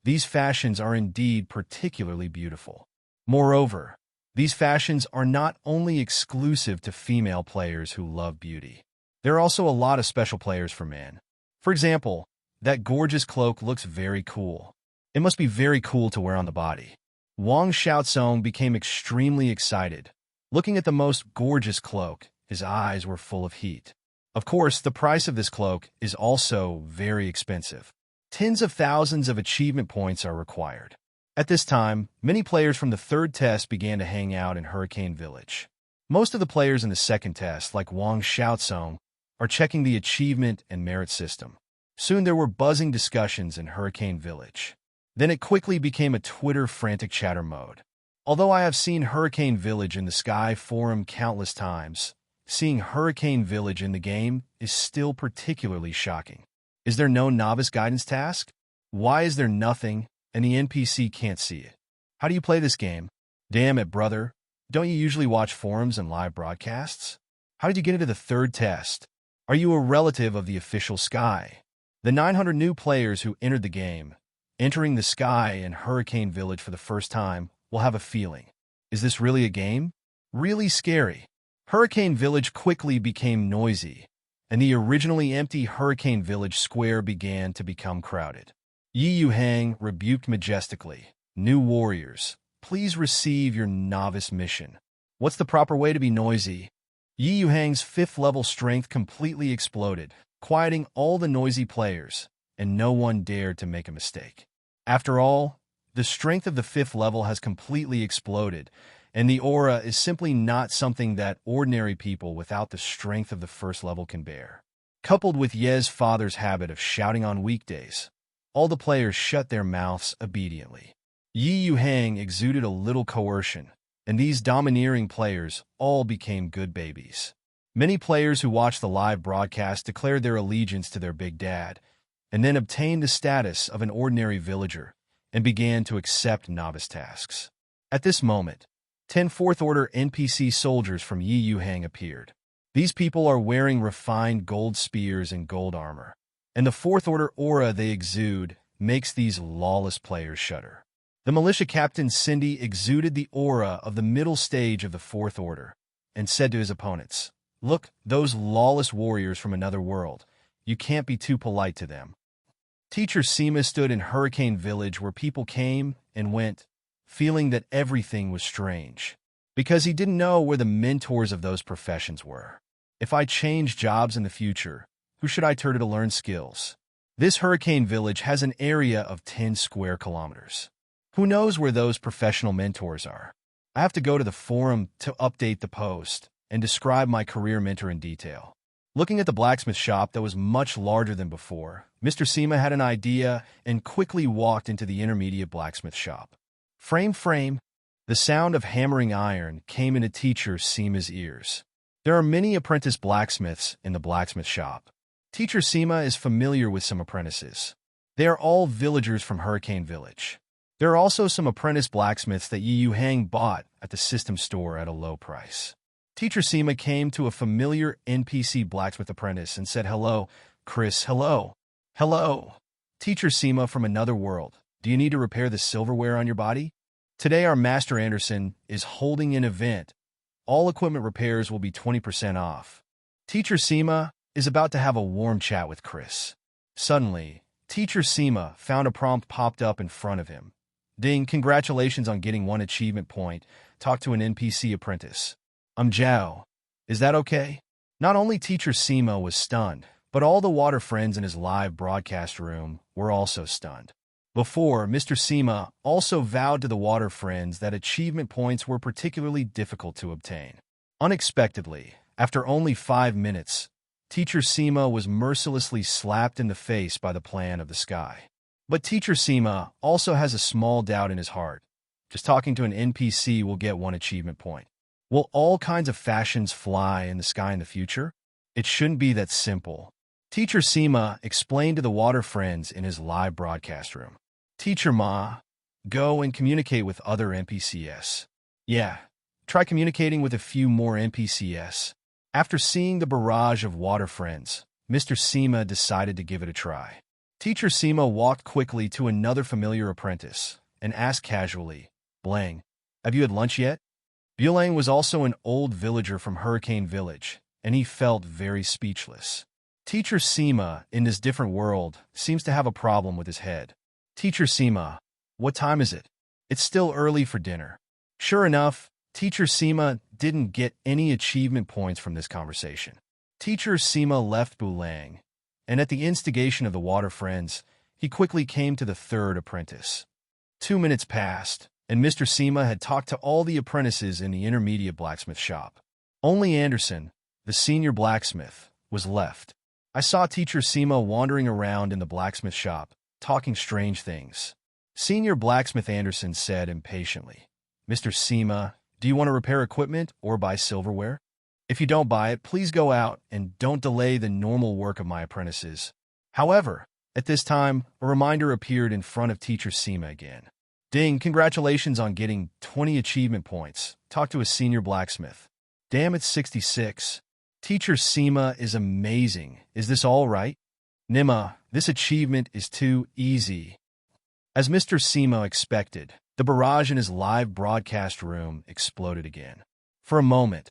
these fashions are indeed particularly beautiful. Moreover, these fashions are not only exclusive to female players who love beauty. There are also a lot of special players for men. For example, that gorgeous cloak looks very cool. It must be very cool to wear on the body. Wang Xiaozong became extremely excited. Looking at the most gorgeous cloak, his eyes were full of heat. Of course, the price of this cloak is also very expensive. Tens of thousands of achievement points are required. At this time, many players from the third test began to hang out in Hurricane Village. Most of the players in the second test, like Wang Xiaozong, are checking the achievement and merit system. Soon there were buzzing discussions in Hurricane Village. Then it quickly became a Twitter frantic chatter mode. Although I have seen Hurricane Village in the Sky forum countless times, seeing Hurricane Village in the game is still particularly shocking. Is there no novice guidance task? Why is there nothing, and the NPC can't see it? How do you play this game? Damn it, brother. Don't you usually watch forums and live broadcasts? How did you get into the third test? Are you a relative of the official Sky? The 900 new players who entered the game, entering the Sky and Hurricane Village for the first time, will have a feeling. Is this really a game? Really scary. Hurricane Village quickly became noisy, and the originally empty Hurricane Village square began to become crowded. Yuhang rebuked majestically, "New warriors, please receive your novice mission." What's the proper way to be noisy? Yuhang's 5th level strength completely exploded, quieting all the noisy players, and no one dared to make a mistake. After all, the strength of the 5th level has completely exploded, and the aura is simply not something that ordinary people without the strength of the 1st level can bear. Coupled with Ye's father's habit of shouting on weekdays, all the players shut their mouths obediently. Yuhang exuded a little coercion, and these domineering players all became good babies. Many players who watched the live broadcast declared their allegiance to their big dad, and then obtained the status of an ordinary villager and began to accept novice tasks. At this moment, 10 4th Order NPC soldiers from Yuhang appeared. These people are wearing refined gold spears and gold armor, and the 4th Order aura they exude makes these lawless players shudder. The militia captain Cindy exuded the aura of the middle stage of the 4th Order and said to his opponents, "Look, those lawless warriors from another world. You can't be too polite to them." Teacher Seema stood in Hurricane Village where people came and went, feeling that everything was strange, because he didn't know where the mentors of those professions were. If I change jobs in the future, who should I turn to learn skills? This Hurricane Village has an area of 10 square kilometers. Who knows where those professional mentors are? I have to go to the forum to update the post and describe my career mentor in detail. Looking at the blacksmith shop that was much larger than before, Mr. Seema had an idea and quickly walked into the intermediate blacksmith shop. Frame. The sound of hammering iron came into Teacher Seema's ears. There are many apprentice blacksmiths in the blacksmith shop. Teacher Seema is familiar with some apprentices. They are all villagers from Hurricane Village. There are also some apprentice blacksmiths that Yuhang bought at the system store at a low price. Teacher Seema came to a familiar NPC blacksmith apprentice and said, "Hello, Chris, hello." "Hello." "Teacher Seema from another world. Do you need to repair the silverware on your body? Today our Master Anderson is holding an event. All equipment repairs will be 20% off." Teacher Seema is about to have a warm chat with Chris. Suddenly, Teacher Seema found a prompt popped up in front of him. "Ding, congratulations on getting 1 achievement point. Talk to an NPC apprentice." "I'm Zhao. Is that okay?" Not only Teacher Seema was stunned, but all the water friends in his live broadcast room were also stunned. Before, Mr. Seema also vowed to the water friends that achievement points were particularly difficult to obtain. Unexpectedly, after only 5 minutes, Teacher Seema was mercilessly slapped in the face by the plan of the sky. But Teacher Seema also has a small doubt in his heart. Just talking to an NPC will get 1 achievement point. Will all kinds of fashions fly in the sky in the future? It shouldn't be that simple. Teacher Seema explained to the water friends in his live broadcast room. "Teacher Ma, go and communicate with other NPCs. Yeah, try communicating with a few more NPCs." After seeing the barrage of water friends, Mr. Seema decided to give it a try. Teacher Seema walked quickly to another familiar apprentice and asked casually, "Blang, have you had lunch yet?" Bulang was also an old villager from Hurricane Village, and he felt very speechless. Teacher Seema, in this different world, seems to have a problem with his head. "Teacher Seema, what time is it?" "It's still early for dinner." Sure enough, Teacher Seema didn't get any achievement points from this conversation. Teacher Seema left Bulang, and at the instigation of the water friends, he quickly came to the 3rd apprentice. 2 minutes passed, and Mr. Seema had talked to all the apprentices in the intermediate blacksmith shop. Only Anderson, the senior blacksmith, was left. I saw Teacher Seema wandering around in the blacksmith shop, talking strange things. Senior blacksmith Anderson said impatiently, "Mr. Seema, do you want to repair equipment or buy silverware? If you don't buy it, please go out and don't delay the normal work of my apprentices." However, at this time, a reminder appeared in front of Teacher Seema again. "Ding, congratulations on getting 20 achievement points. Talk to a senior blacksmith." "Damn, it's 66. Teacher Seema is amazing. Is this all right?" "Nima, this achievement is too easy." As Mr. Seema expected, the barrage in his live broadcast room exploded again. For a moment,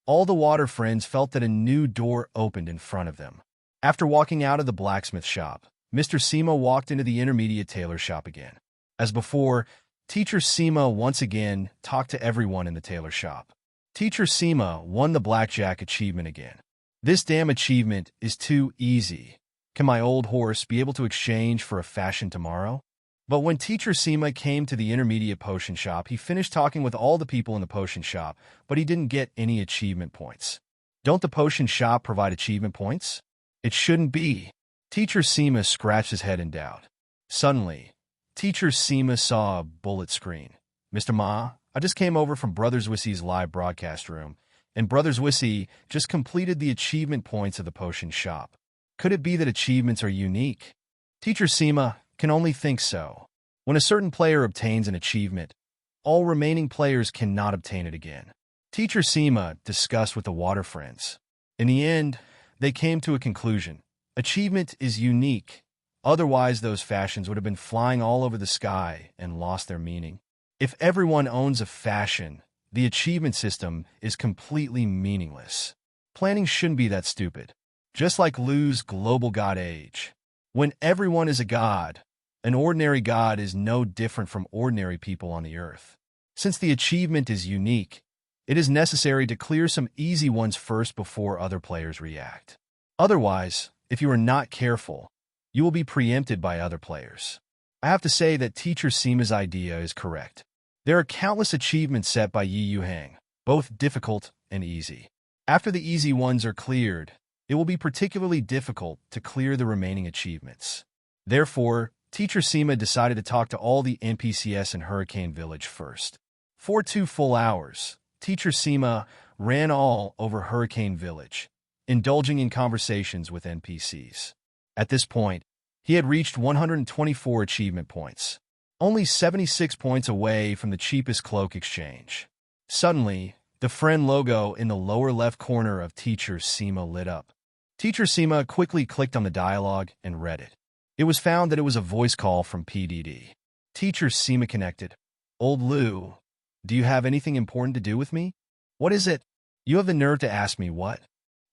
all the water friends felt that a new door opened in front of them. After walking out of the blacksmith shop, Mr. Seema walked into the intermediate tailor shop again. As before, Teacher Seema once again talked to everyone in the tailor shop. Teacher Seema won the blackjack achievement again. This damn achievement is too easy. Can my old horse be able to exchange for a fashion tomorrow? But when Teacher Seema came to the intermediate potion shop, he finished talking with all the people in the potion shop, but he didn't get any achievement points. Don't the potion shop provide achievement points? It shouldn't be. Teacher Seema scratched his head in doubt. Suddenly, Teacher Seema saw a bullet screen. Mr. Ma, I just came over from Brothers Wissy's live broadcast room, and Brothers Wissy just completed the achievement points of the potion shop. Could it be that achievements are unique? Teacher Seema can only think so. When a certain player obtains an achievement, all remaining players cannot obtain it again. Teacher Seema discussed with the water friends. In the end, they came to a conclusion. Achievement is unique. Otherwise, those fashions would have been flying all over the sky and lost their meaning. If everyone owns a fashion, the achievement system is completely meaningless. Planning shouldn't be that stupid. Just like Lu's global god age. When everyone is a god, an ordinary god is no different from ordinary people on the earth. Since the achievement is unique, it is necessary to clear some easy ones first before other players react. Otherwise, if you are not careful, you will be preempted by other players. I have to say that Teacher Seema's idea is correct. There are countless achievements set by Yuhang, both difficult and easy. After the easy ones are cleared, it will be particularly difficult to clear the remaining achievements. Therefore, Teacher Seema decided to talk to all the NPCs in Hurricane Village first. For 2 full hours, Teacher Seema ran all over Hurricane Village, indulging in conversations with NPCs. At this point, he had reached 124 achievement points, only 76 points away from the cheapest cloak exchange. Suddenly, the friend logo in the lower left corner of Teacher Seema lit up. Teacher Seema quickly clicked on the dialogue and read it. It was found that it was a voice call from PDD. Teacher Seema connected. Old Lu, do you have anything important to do with me? What is it? You have the nerve to ask me what?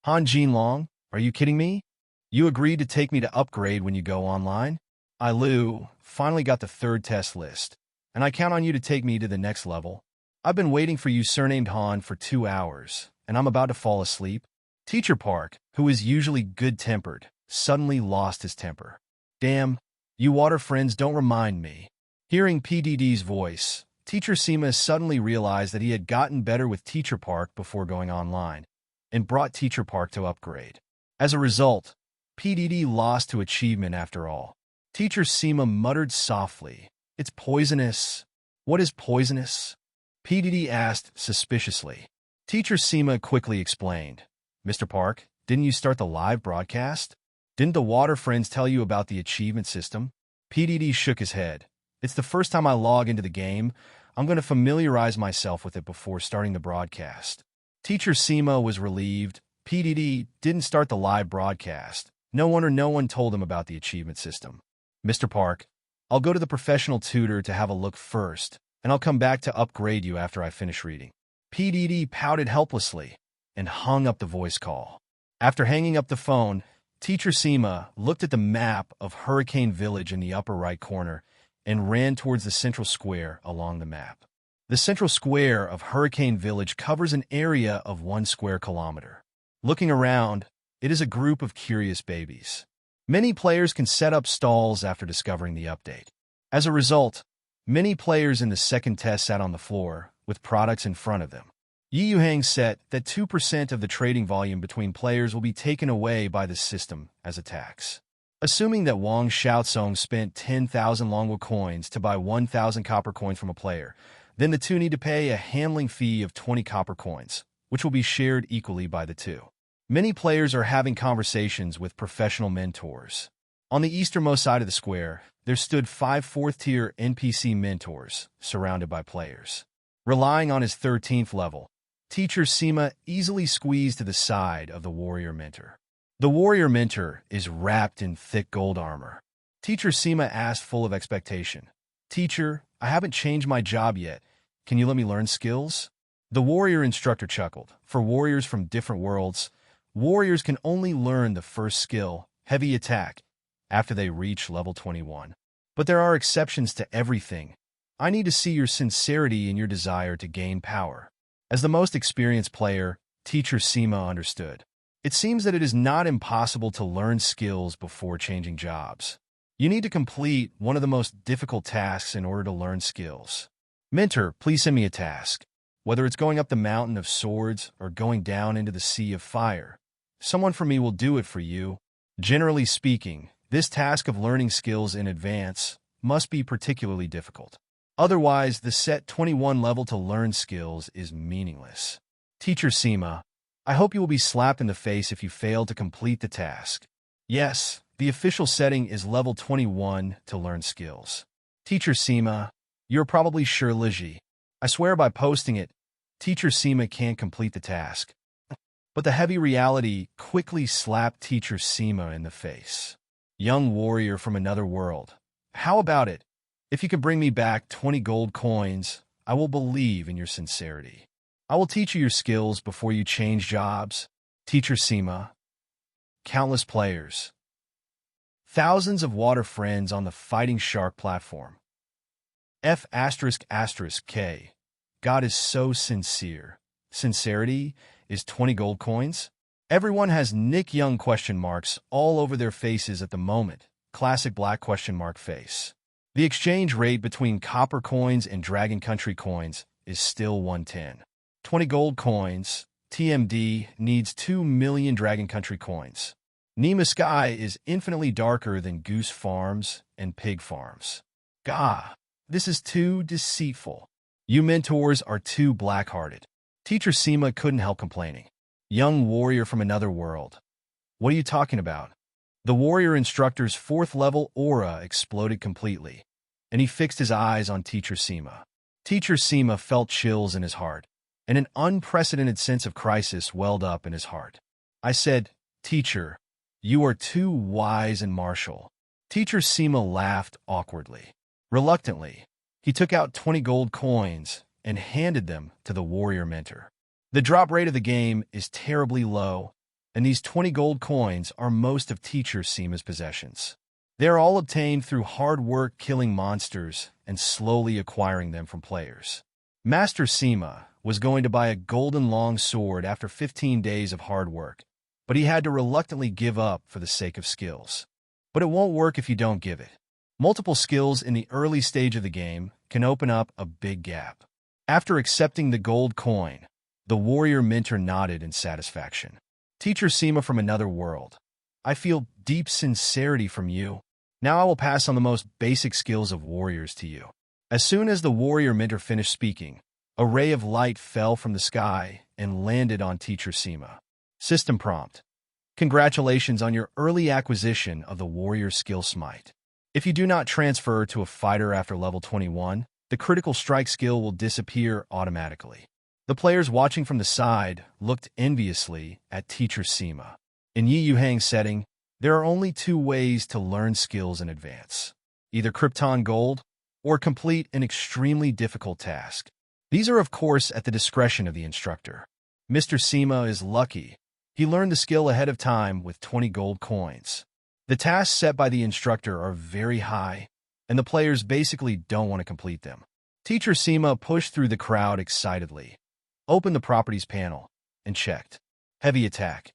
Han Jinlong, are you kidding me? You agreed to take me to upgrade when you go online? I, Lu, finally got the 3rd test list, and I count on you to take me to the next level. I've been waiting for you, surnamed Han, for 2 hours, and I'm about to fall asleep. Teacher Park, who is usually good-tempered, suddenly lost his temper. Damn, you water friends don't remind me. Hearing PDD's voice, Teacher Seema suddenly realized that he had gotten better with Teacher Park before going online, and brought Teacher Park to upgrade. As a result, PDD lost to achievement after all. Teacher Seema muttered softly, It's poisonous. What is poisonous? PDD asked suspiciously. Teacher Seema quickly explained. Mr. Park, didn't you start the live broadcast? Didn't the water friends tell you about the achievement system? PDD shook his head. It's the first time I log into the game. I'm going to familiarize myself with it before starting the broadcast. Teacher Seema was relieved. PDD didn't start the live broadcast. No one told him about the achievement system. Mr. Park, I'll go to the professional tutor to have a look first, and I'll come back to upgrade you after I finish reading. PDD pouted helplessly and hung up the voice call. After hanging up the phone, Teacher Seema looked at the map of Hurricane Village in the upper right corner and ran towards the central square along the map. The central square of Hurricane Village covers an area of 1 square kilometer. Looking around, it is a group of curious babies. Many players can set up stalls after discovering the update. As a result, many players in the second test sat on the floor with products in front of them. Yuhang said that 2% of the trading volume between players will be taken away by the system as a tax. Assuming that Wang Xiaozong spent 10,000 Longwu coins to buy 1,000 copper coins from a player, then the two need to pay a handling fee of 20 copper coins, which will be shared equally by the two. Many players are having conversations with professional mentors. On the easternmost side of the square, there stood 5 4th-tier NPC mentors, surrounded by players. Relying on his 13th level, Teacher Seema easily squeezed to the side of the warrior mentor. The warrior mentor is wrapped in thick gold armor. Teacher Seema asked full of expectation, Teacher, I haven't changed my job yet. Can you let me learn skills? The warrior instructor chuckled. For warriors from different worlds, warriors can only learn the first skill, heavy attack, after they reach level 21. But there are exceptions to everything. I need to see your sincerity in your desire to gain power. As the most experienced player, Teacher Seema understood. It seems that it is not impossible to learn skills before changing jobs. You need to complete one of the most difficult tasks in order to learn skills. Mentor, please send me a task. Whether it's going up the mountain of swords or going down into the sea of fire, someone from me will do it for you. Generally speaking, this task of learning skills in advance must be particularly difficult. Otherwise, the set 21 level to learn skills is meaningless. Teacher Seema, I hope you will be slapped in the face if you fail to complete the task. Yes, the official setting is level 21 to learn skills. Teacher Seema, you're probably sure Liji. I swear by posting it, Teacher Seema can't complete the task. But the heavy reality quickly slapped Teacher Seema in the face. Young warrior from another world. How about it? If you can bring me back 20 gold coins, I will believe in your sincerity. I will teach you your skills before you change jobs. Teacher Seema. Countless players. Thousands of water friends on the Fighting Shark platform. F***K. God is so sincere. Sincerity is 20 gold coins? Everyone has Nick Young question marks all over their faces at the moment. Classic black question mark face. The exchange rate between copper coins and Dragon Country coins is still 110. 20 gold coins. TMD needs 2 million Dragon Country coins. Nima Sky is infinitely darker than Goose Farms and Pig Farms. Gah, this is too deceitful. You mentors are too black-hearted. Teacher Seema couldn't help complaining. Young warrior from another world. What are you talking about? The warrior instructor's 4th level aura exploded completely, and he fixed his eyes on Teacher Seema. Teacher Seema felt chills in his heart, and an unprecedented sense of crisis welled up in his heart. I said, Teacher, you are too wise and martial. Teacher Seema laughed awkwardly. Reluctantly, he took out 20 gold coins and handed them to the warrior mentor. The drop rate of the game is terribly low, and these 20 gold coins are most of Teacher Seema's possessions. They are all obtained through hard work killing monsters and slowly acquiring them from players. Master Seema was going to buy a golden long sword after 15 days of hard work, but he had to reluctantly give up for the sake of skills. But it won't work if you don't give it. Multiple skills in the early stage of the game can open up a big gap. After accepting the gold coin, the warrior mentor nodded in satisfaction. Teacher Seema from another world. I feel deep sincerity from you. Now I will pass on the most basic skills of warriors to you. As soon as the warrior mentor finished speaking, a ray of light fell from the sky and landed on Teacher Seema. System prompt. Congratulations on your early acquisition of the warrior skill smite. If you do not transfer to a fighter after level 21, the critical strike skill will disappear automatically. The players watching from the side looked enviously at Teacher Seema. In Yuhang's setting, there are only 2 ways to learn skills in advance. Either Krypton Gold or complete an extremely difficult task. These are of course at the discretion of the instructor. Mr. Seema is lucky. He learned the skill ahead of time with 20 gold coins. The tasks set by the instructor are very high, and the players basically don't want to complete them. Teacher Seema pushed through the crowd excitedly, opened the properties panel, and checked. Heavy attack.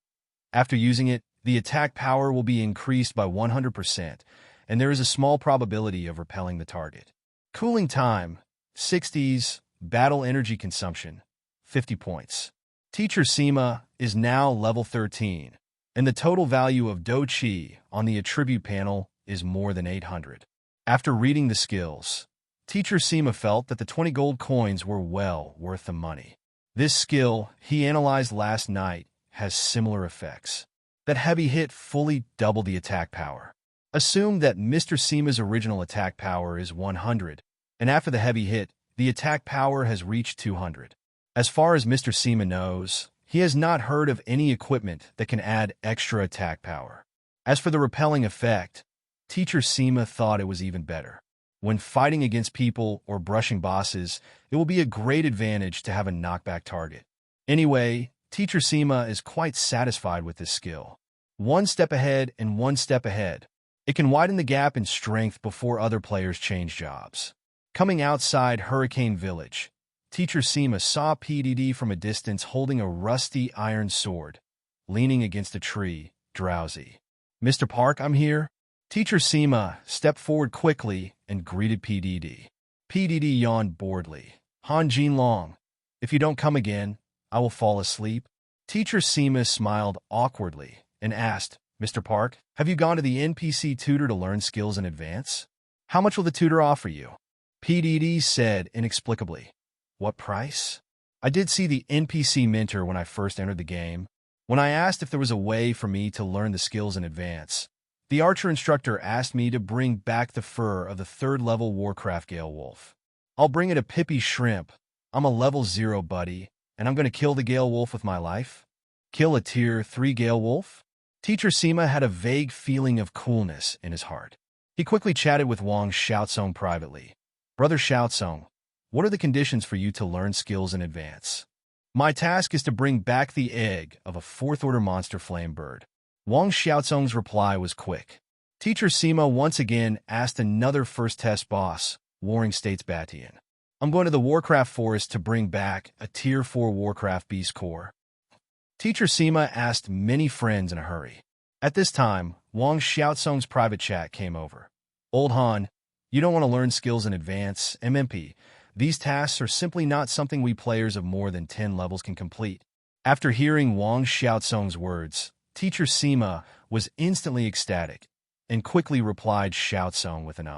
After using it, the attack power will be increased by 100%, and there is a small probability of repelling the target. Cooling time, 60s, battle energy consumption, 50 points. Teacher Seema is now level 13, and the total value of Do Chi on the attribute panel is more than 800. After reading the skills, Teacher Seema felt that the 20 gold coins were well worth the money. This skill, he analyzed last night, has similar effects. That heavy hit fully doubled the attack power. Assume that Mr. Seema's original attack power is 100, and after the heavy hit, the attack power has reached 200. As far as Mr. Seema knows, he has not heard of any equipment that can add extra attack power. As for the repelling effect, Teacher Seema thought it was even better. When fighting against people or brushing bosses, it will be a great advantage to have a knockback target. Anyway, Teacher Seema is quite satisfied with this skill. One step ahead and one step ahead. It can widen the gap in strength before other players change jobs. Coming outside Hurricane Village, Teacher Seema saw PDD from a distance holding a rusty iron sword. leaning against a tree, drowsy. "Mr. Park, I'm here." Teacher Sima stepped forward quickly and greeted PDD. PDD yawned boredly. "Han Jinlong, if you don't come again, I will fall asleep." Teacher Sima smiled awkwardly and asked, "Mr. Park, have you gone to the NPC tutor to learn skills in advance? How much will the tutor offer you?" PDD said inexplicably. "What price?" "I did see the NPC mentor when I first entered the game. When I asked if there was a way for me to learn the skills in advance, the archer instructor asked me to bring back the fur of the 3rd level Warcraft Gale Wolf. I'll bring it a Pippy Shrimp. I'm a level 0 buddy, and I'm going to kill the Gale Wolf with my life." "Kill a tier 3 Gale Wolf?" Teacher Sima had a vague feeling of coolness in his heart. He quickly chatted with Wang Xiaotsong privately. "Brother Xiaotsong, what are the conditions for you to learn skills in advance?" "My task is to bring back the egg of a 4th-order monster flame bird." Wang Xiaotsong's reply was quick. Teacher Sima once again asked another first test boss, Warring States Batian. "I'm going to the Warcraft Forest to bring back a Tier 4 Warcraft Beast Core." Teacher Sima asked many friends in a hurry. At this time, Wang Xiaotsong's private chat came over. "Old Han, you don't want to learn skills in advance, MMP. These tasks are simply not something we players of more than 10 levels can complete." After hearing Wang Xiaotsong's words, Teacher Sima was instantly ecstatic and quickly replied Xiaotsong with an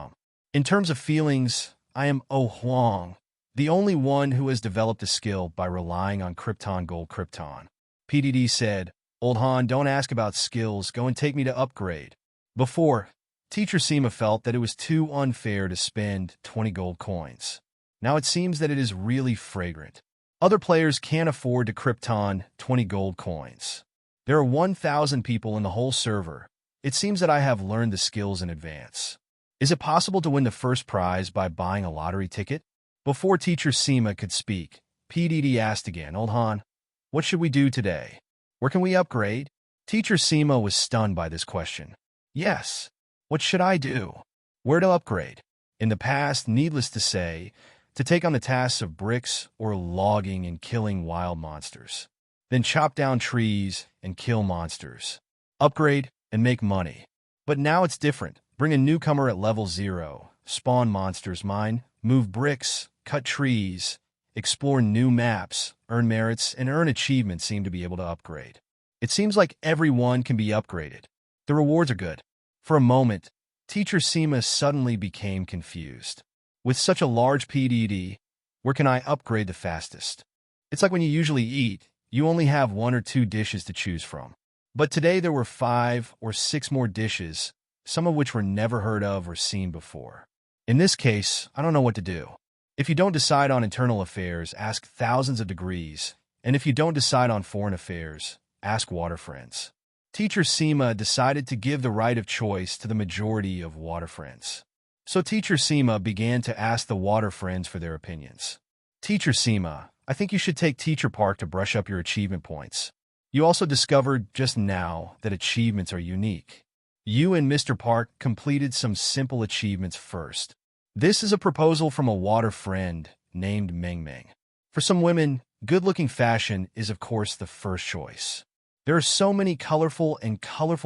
"In terms of feelings, I am Huang, the only one who has developed a skill by relying on Krypton Gold Krypton." PDD said, "Old Han, don't ask about skills, go and take me to upgrade." Before, Teacher Sima felt that it was too unfair to spend 20 gold coins. Now it seems that it is really fragrant. Other players can't afford to Krypton 20 gold coins. There are 1,000 people in the whole server. It seems that I have learned the skills in advance. Is it possible to win the first prize by buying a lottery ticket? Before Teacher Sima could speak, PDD asked again, "Old Han, what should we do today? Where can we upgrade?" Teacher Sima was stunned by this question. "Yes. What should I do? Where to upgrade?" In the past, needless to say, to take on the tasks of bricks or logging and killing wild monsters. Then chop down trees and kill monsters. Upgrade and make money. But now it's different. Bring a newcomer at level 0, spawn monsters, mine, move bricks, cut trees, explore new maps, earn merits, and earn achievements seem to be able to upgrade. It seems like everyone can be upgraded. The rewards are good. For a moment, Teacher Sima suddenly became confused. With such a large PDD, where can I upgrade the fastest? It's like when you usually eat, you only have 1 or 2 dishes to choose from. But today there were 5 or 6 more dishes, some of which were never heard of or seen before. In this case, I don't know what to do. If you don't decide on internal affairs, ask thousands of degrees, and if you don't decide on foreign affairs, ask water friends. Teacher Sima decided to give the right of choice to the majority of water friends. So Teacher Sima began to ask the water friends for their opinions. "Teacher Sima, I think you should take Teacher Park to brush up your achievement points. You also discovered just now that achievements are unique. You and Mr. Park completed some simple achievements first. This is a proposal from a water friend named Meng Meng. For some women, good-looking fashion is of course the first choice. There are so many colorful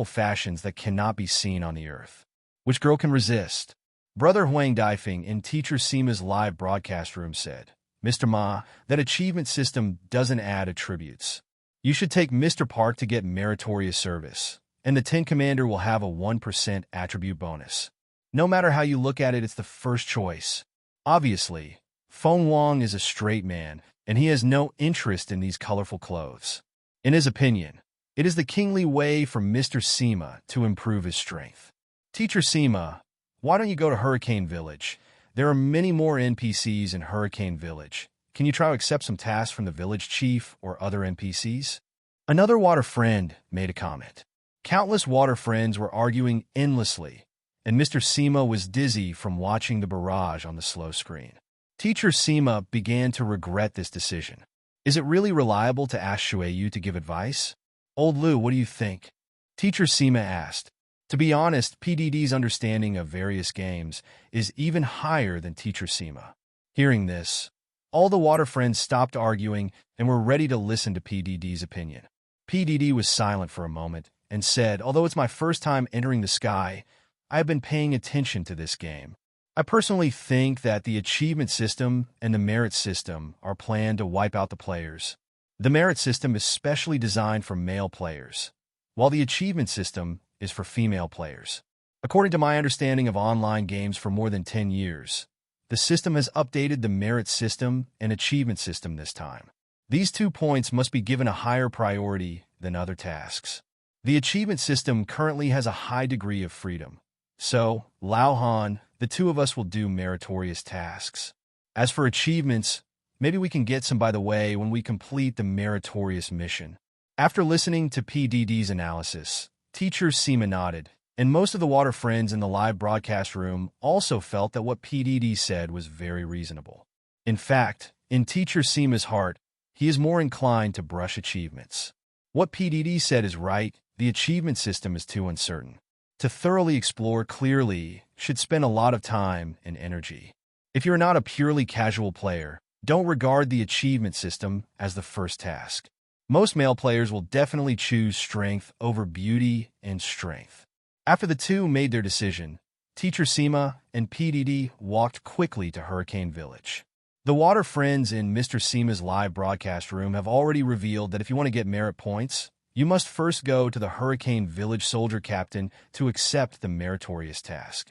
fashions that cannot be seen on the earth. Which girl can resist?" Brother Huang Daifeng in Teacher Sima's live broadcast room said, "Mr. Ma, that achievement system doesn't add attributes. You should take Mr. Park to get meritorious service, and the 10 Commander will have a 1% attribute bonus. No matter how you look at it, it's the first choice. Obviously, Feng Wang is a straight man, and he has no interest in these colorful clothes. In his opinion, it is the kingly way for Mr. Sima to improve his strength. Teacher Sima, why don't you go to Hurricane Village? There are many more NPCs in Hurricane Village. Can you try to accept some tasks from the village chief or other NPCs?" Another water friend made a comment. Countless water friends were arguing endlessly, and Mr. Sima was dizzy from watching the barrage on the slow screen. Teacher Sima began to regret this decision. Is it really reliable to ask Shueyu to give advice? "Old Lu, what do you think?" Teacher Sima asked. To be honest, PDD's understanding of various games is even higher than Teacher Sima. Hearing this, all the water friends stopped arguing and were ready to listen to PDD's opinion. PDD was silent for a moment and said, although it's my first time entering the sky, I have been paying attention to this game. I personally think that the achievement system and the merit system are planned to wipe out the players. The merit system is specially designed for male players, while the achievement system is for female players. According to my understanding of online games for more than 10 years, the system has updated the merit system and achievement system this time. These 2 points must be given a higher priority than other tasks. The achievement system currently has a high degree of freedom. So, Lao Han, the 2 of us will do meritorious tasks. As for achievements, maybe we can get some by the way when we complete the meritorious mission. After listening to PDD's analysis, Teacher Seema nodded, and most of the water friends in the live broadcast room also felt that what PDD said was very reasonable. In fact, in Teacher Seema's heart, he is more inclined to brush achievements. What PDD said is right, the achievement system is too uncertain. To thoroughly explore clearly should spend a lot of time and energy. If you're not a purely casual player, don't regard the achievement system as the first task. Most male players will definitely choose strength over beauty and strength. After the 2 made their decision, Teacher Seema and PDD walked quickly to Hurricane Village. The water friends in Mr. Seema's live broadcast room have already revealed that if you want to get merit points, you must first go to the Hurricane Village Soldier Captain to accept the meritorious task.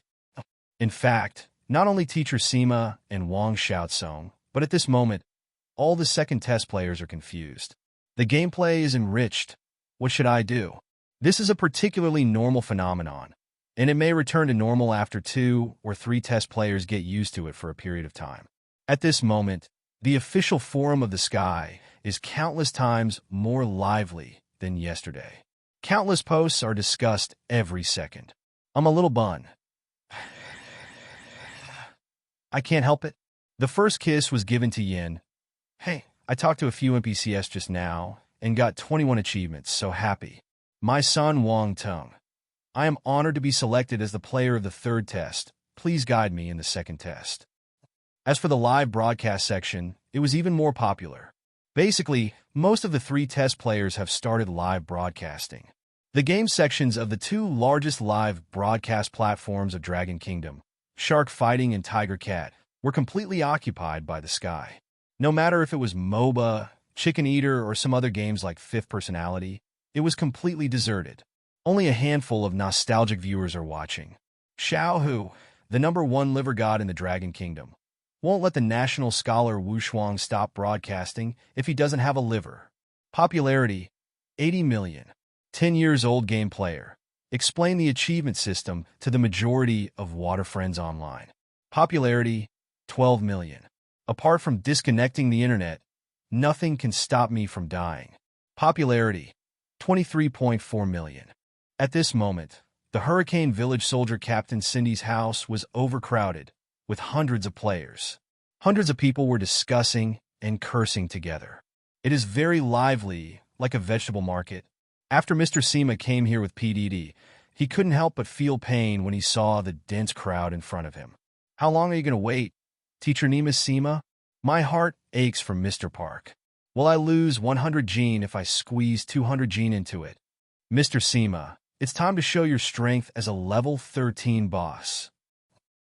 In fact, not only Teacher Seema and Wang Xiaosong, but at this moment, all the second test players are confused. The gameplay is enriched. What should I do? This is a particularly normal phenomenon, and it may return to normal after 2 or 3 test players get used to it for a period of time. At this moment, the official forum of the sky is countless times more lively than yesterday. Countless posts are discussed every second. I'm a little bun. I can't help it. The first kiss was given to Yin. Hey, I talked to a few NPCs just now and got 21 achievements, so happy. My son Wang Tung. I am honored to be selected as the player of the 3rd test. Please guide me in the 2nd test. As for the live broadcast section, it was even more popular. Basically, most of the 3 test players have started live broadcasting. The game sections of the 2 largest live broadcast platforms of Dragon Kingdom, Shark Fighting and Tiger Cat, were completely occupied by the sky. No matter if it was MOBA, Chicken Eater, or some other games like Fifth Personality, it was completely deserted. Only a handful of nostalgic viewers are watching. Xiao Hu, the #1 liver god in the Dragon Kingdom, won't let the national scholar Wu Shuang stop broadcasting if he doesn't have a liver. Popularity, 80 million. 10 years old game player. Explain the achievement system to the majority of water friends online. Popularity, 12 million. Apart from disconnecting the internet, nothing can stop me from dying. Popularity, 23.4 million. At this moment, the Hurricane Village Soldier Captain Cindy's house was overcrowded, with hundreds of players. Hundreds of people were discussing and cursing together. It is very lively, like a vegetable market. After Mr. Seema came here with PDD, he couldn't help but feel pain when he saw the dense crowd in front of him. How long are you going to wait? Teacher Nemus Seema? My heart aches for Mr. Park. Will I lose 100 gene if I squeeze 200 gene into it? Mr. Seema, it's time to show your strength as a level 13 boss.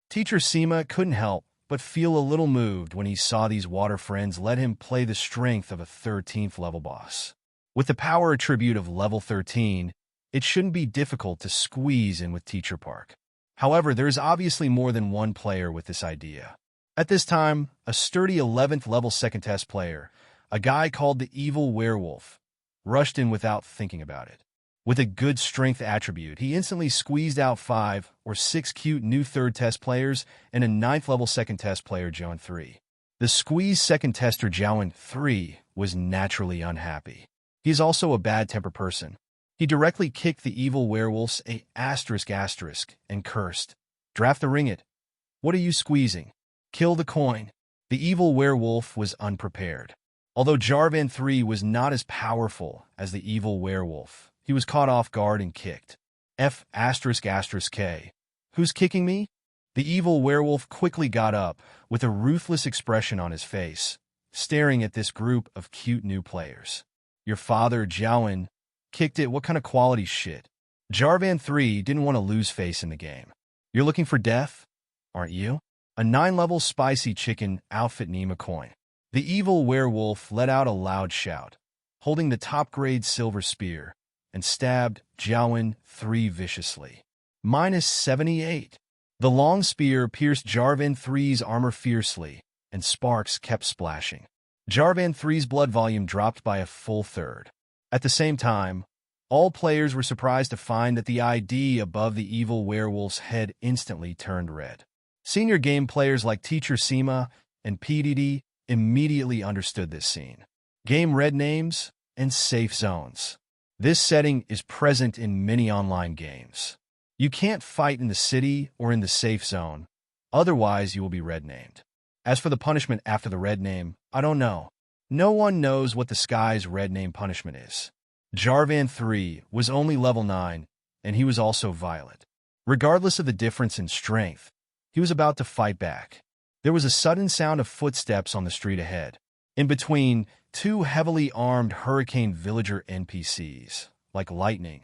Teacher Seema couldn't help but feel a little moved when he saw these water friends let him play the strength of a 13th level boss. With the power attribute of level 13, it shouldn't be difficult to squeeze in with Teacher Park. However, there is obviously more than one player with this idea. At this time, a sturdy 11th level second test player, a guy called the Evil Werewolf, rushed in without thinking about it. With a good strength attribute, he instantly squeezed out 5 or 6 cute new third test players and a 9th level second test player, Joan 3. The squeezed second tester, Joan 3, was naturally unhappy. He is also a bad-tempered person. He directly kicked the evil werewolf's **** and cursed. Draft the ringgit. What are you squeezing? Kill the coin. The evil werewolf was unprepared. Although Jarvan 3 was not as powerful as the evil werewolf, he was caught off guard and kicked. F***K. Who's kicking me? The evil werewolf quickly got up, with a ruthless expression on his face, staring at this group of cute new players. Your father, Jiawen, Kicked it, what kind of quality shit? Jarvan 3 didn't want to lose face in the game. You're looking for death, aren't you? A 9-level spicy chicken outfit Nima coin. The evil werewolf let out a loud shout, holding the top-grade silver spear, and stabbed Jiawen 3 viciously. -78. The long spear pierced Jarvan 3's armor fiercely, and sparks kept splashing. Jarvan 3's blood volume dropped by a full third. At the same time, all players were surprised to find that the ID above the evil werewolf's head instantly turned red. Senior game players like Teacher Sima and PDD immediately understood this scene. Game red names and safe zones. This setting is present in many online games. You can't fight in the city or in the safe zone, otherwise you will be red named. As for the punishment after the red name, I don't know. No one knows what the Sky's red name punishment is. Jarvan 3 was only level 9, and he was also violent. Regardless of the difference in strength, he was about to fight back. There was a sudden sound of footsteps on the street ahead. In between, 2 heavily armed hurricane villager NPCs, like lightning,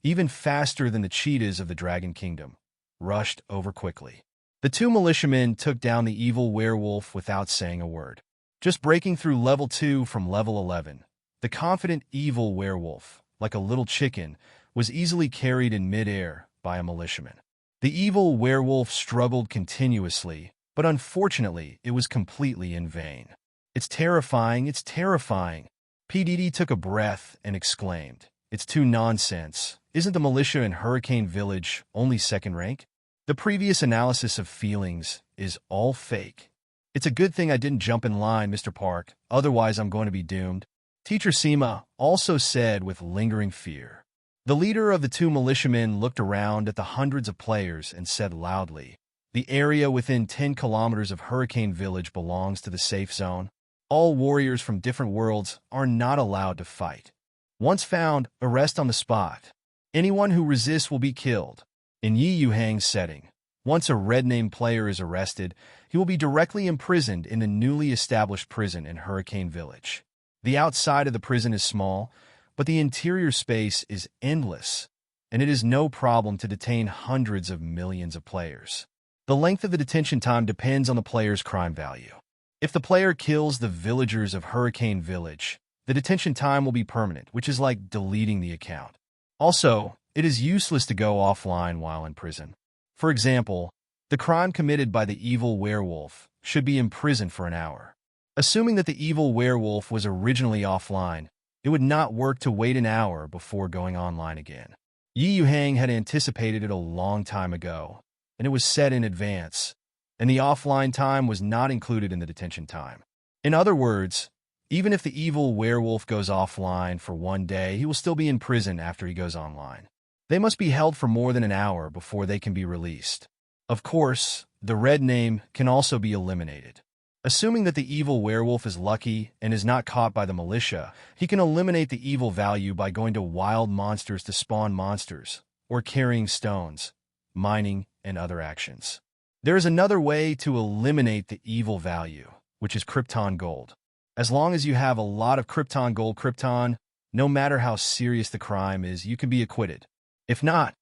even faster than the cheetahs of the Dragon Kingdom, rushed over quickly. The 2 militiamen took down the evil werewolf without saying a word. Just breaking through level 2 from level 11, the confident evil werewolf, like a little chicken, was easily carried in midair by a militiaman. The evil werewolf struggled continuously, but unfortunately it was completely in vain. It's terrifying, it's terrifying. PDD took a breath and exclaimed, "It's too nonsense. Isn't the militia in Hurricane Village only second rank? The previous analysis of feelings is all fake. It's a good thing I didn't jump in line, Mr. Park, otherwise I'm going to be doomed." Teacher Sima also said with lingering fear. The leader of the 2 militiamen looked around at the hundreds of players and said loudly, "The area within 10 kilometers of Hurricane Village belongs to the safe zone. All warriors from different worlds are not allowed to fight. Once found, arrest on the spot. Anyone who resists will be killed." In Yuhang's setting, once a red name player is arrested, he will be directly imprisoned in the newly established prison in Hurricane Village. The outside of the prison is small, but the interior space is endless, and it is no problem to detain hundreds of millions of players. The length of the detention time depends on the player's crime value. If the player kills the villagers of Hurricane Village, the detention time will be permanent, which is like deleting the account. Also, it is useless to go offline while in prison. For example, the crime committed by the evil werewolf should be imprisoned for an hour. Assuming that the evil werewolf was originally offline, it would not work to wait an hour before going online again. Yuhang had anticipated it a long time ago, and it was set in advance, and the offline time was not included in the detention time. In other words, even if the evil werewolf goes offline for one day, he will still be in prison after he goes online. They must be held for more than an hour before they can be released. Of course, the red name can also be eliminated. Assuming that the evil werewolf is lucky and is not caught by the militia, he can eliminate the evil value by going to wild monsters to spawn monsters, or carrying stones, mining, and other actions. There is another way to eliminate the evil value, which is Krypton Gold. As long as you have a lot of Krypton Gold Krypton, no matter how serious the crime is, you can be acquitted. If not,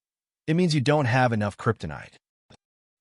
it means you don't have enough kryptonite.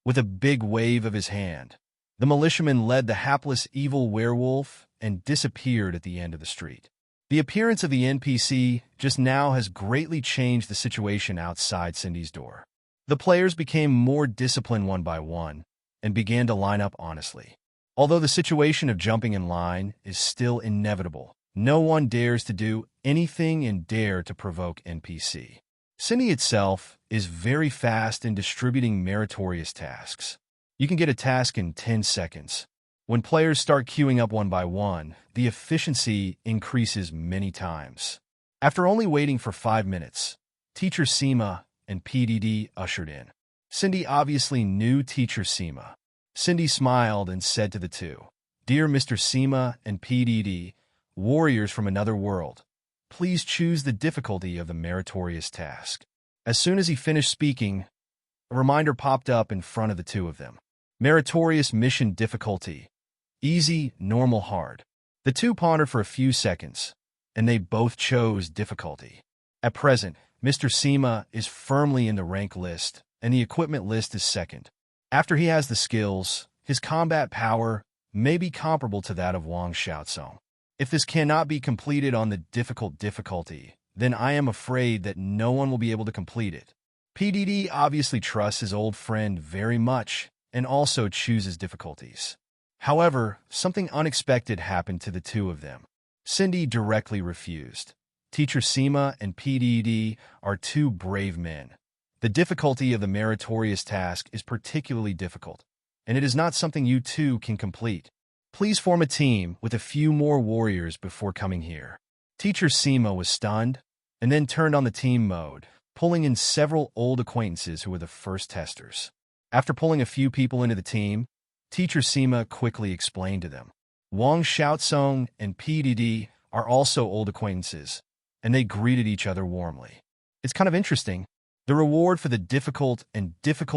With a big wave of his hand, the militiaman led the hapless evil werewolf and disappeared at the end of the street. The appearance of the NPC just now has greatly changed the situation outside Cindy's door. The players became more disciplined one by one and began to line up honestly. Although the situation of jumping in line is still inevitable, no one dares to do anything and dare to provoke NPC. Cindy itself is very fast in distributing meritorious tasks. You can get a task in 10 seconds. When players start queuing up one by one, the efficiency increases many times. After only waiting for 5 minutes, Teacher Sima and PDD ushered in. Cindy obviously knew Teacher Sima. Cindy smiled and said to the two, "Dear Mr. Sima and PDD, warriors from another world, please choose the difficulty of the meritorious task." As soon as he finished speaking, a reminder popped up in front of the two of them. Meritorious mission difficulty. Easy, normal, hard. The two pondered for a few seconds, and they both chose difficulty. At present, Mr. Sima is firmly in the rank list, and the equipment list is second. After he has the skills, his combat power may be comparable to that of Wang Xiaocong. If this cannot be completed on the difficulty, then I am afraid that no one will be able to complete it. PDD obviously trusts his old friend very much and also chooses difficulties. However, something unexpected happened to the two of them. Cindy directly refused. Teacher Sima and PDD are two brave men. The difficulty of the meritorious task is particularly difficult, and it is not something you two can complete. Please form a team with a few more warriors before coming here. Teacher Sima was stunned, and then turned on the team mode, pulling in several old acquaintances who were the first testers. After pulling a few people into the team, Teacher Sima quickly explained to them. Wang Xiaocong and PDD are also old acquaintances, and they greeted each other warmly. It's kind of interesting. The reward for the difficult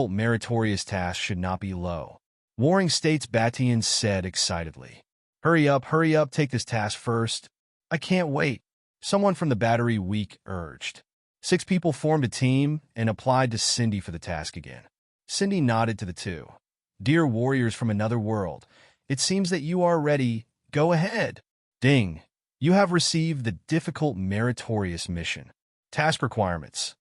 meritorious task should not be low. Warring States Batian said excitedly. Hurry up, take this task first. I can't wait. Someone from the Battery Week urged. 6 people formed a team and applied to Cindy for the task again. Cindy nodded to the two. Dear warriors from another world, it seems that you are ready. Go ahead. Ding. You have received the difficult meritorious mission. Task requirements.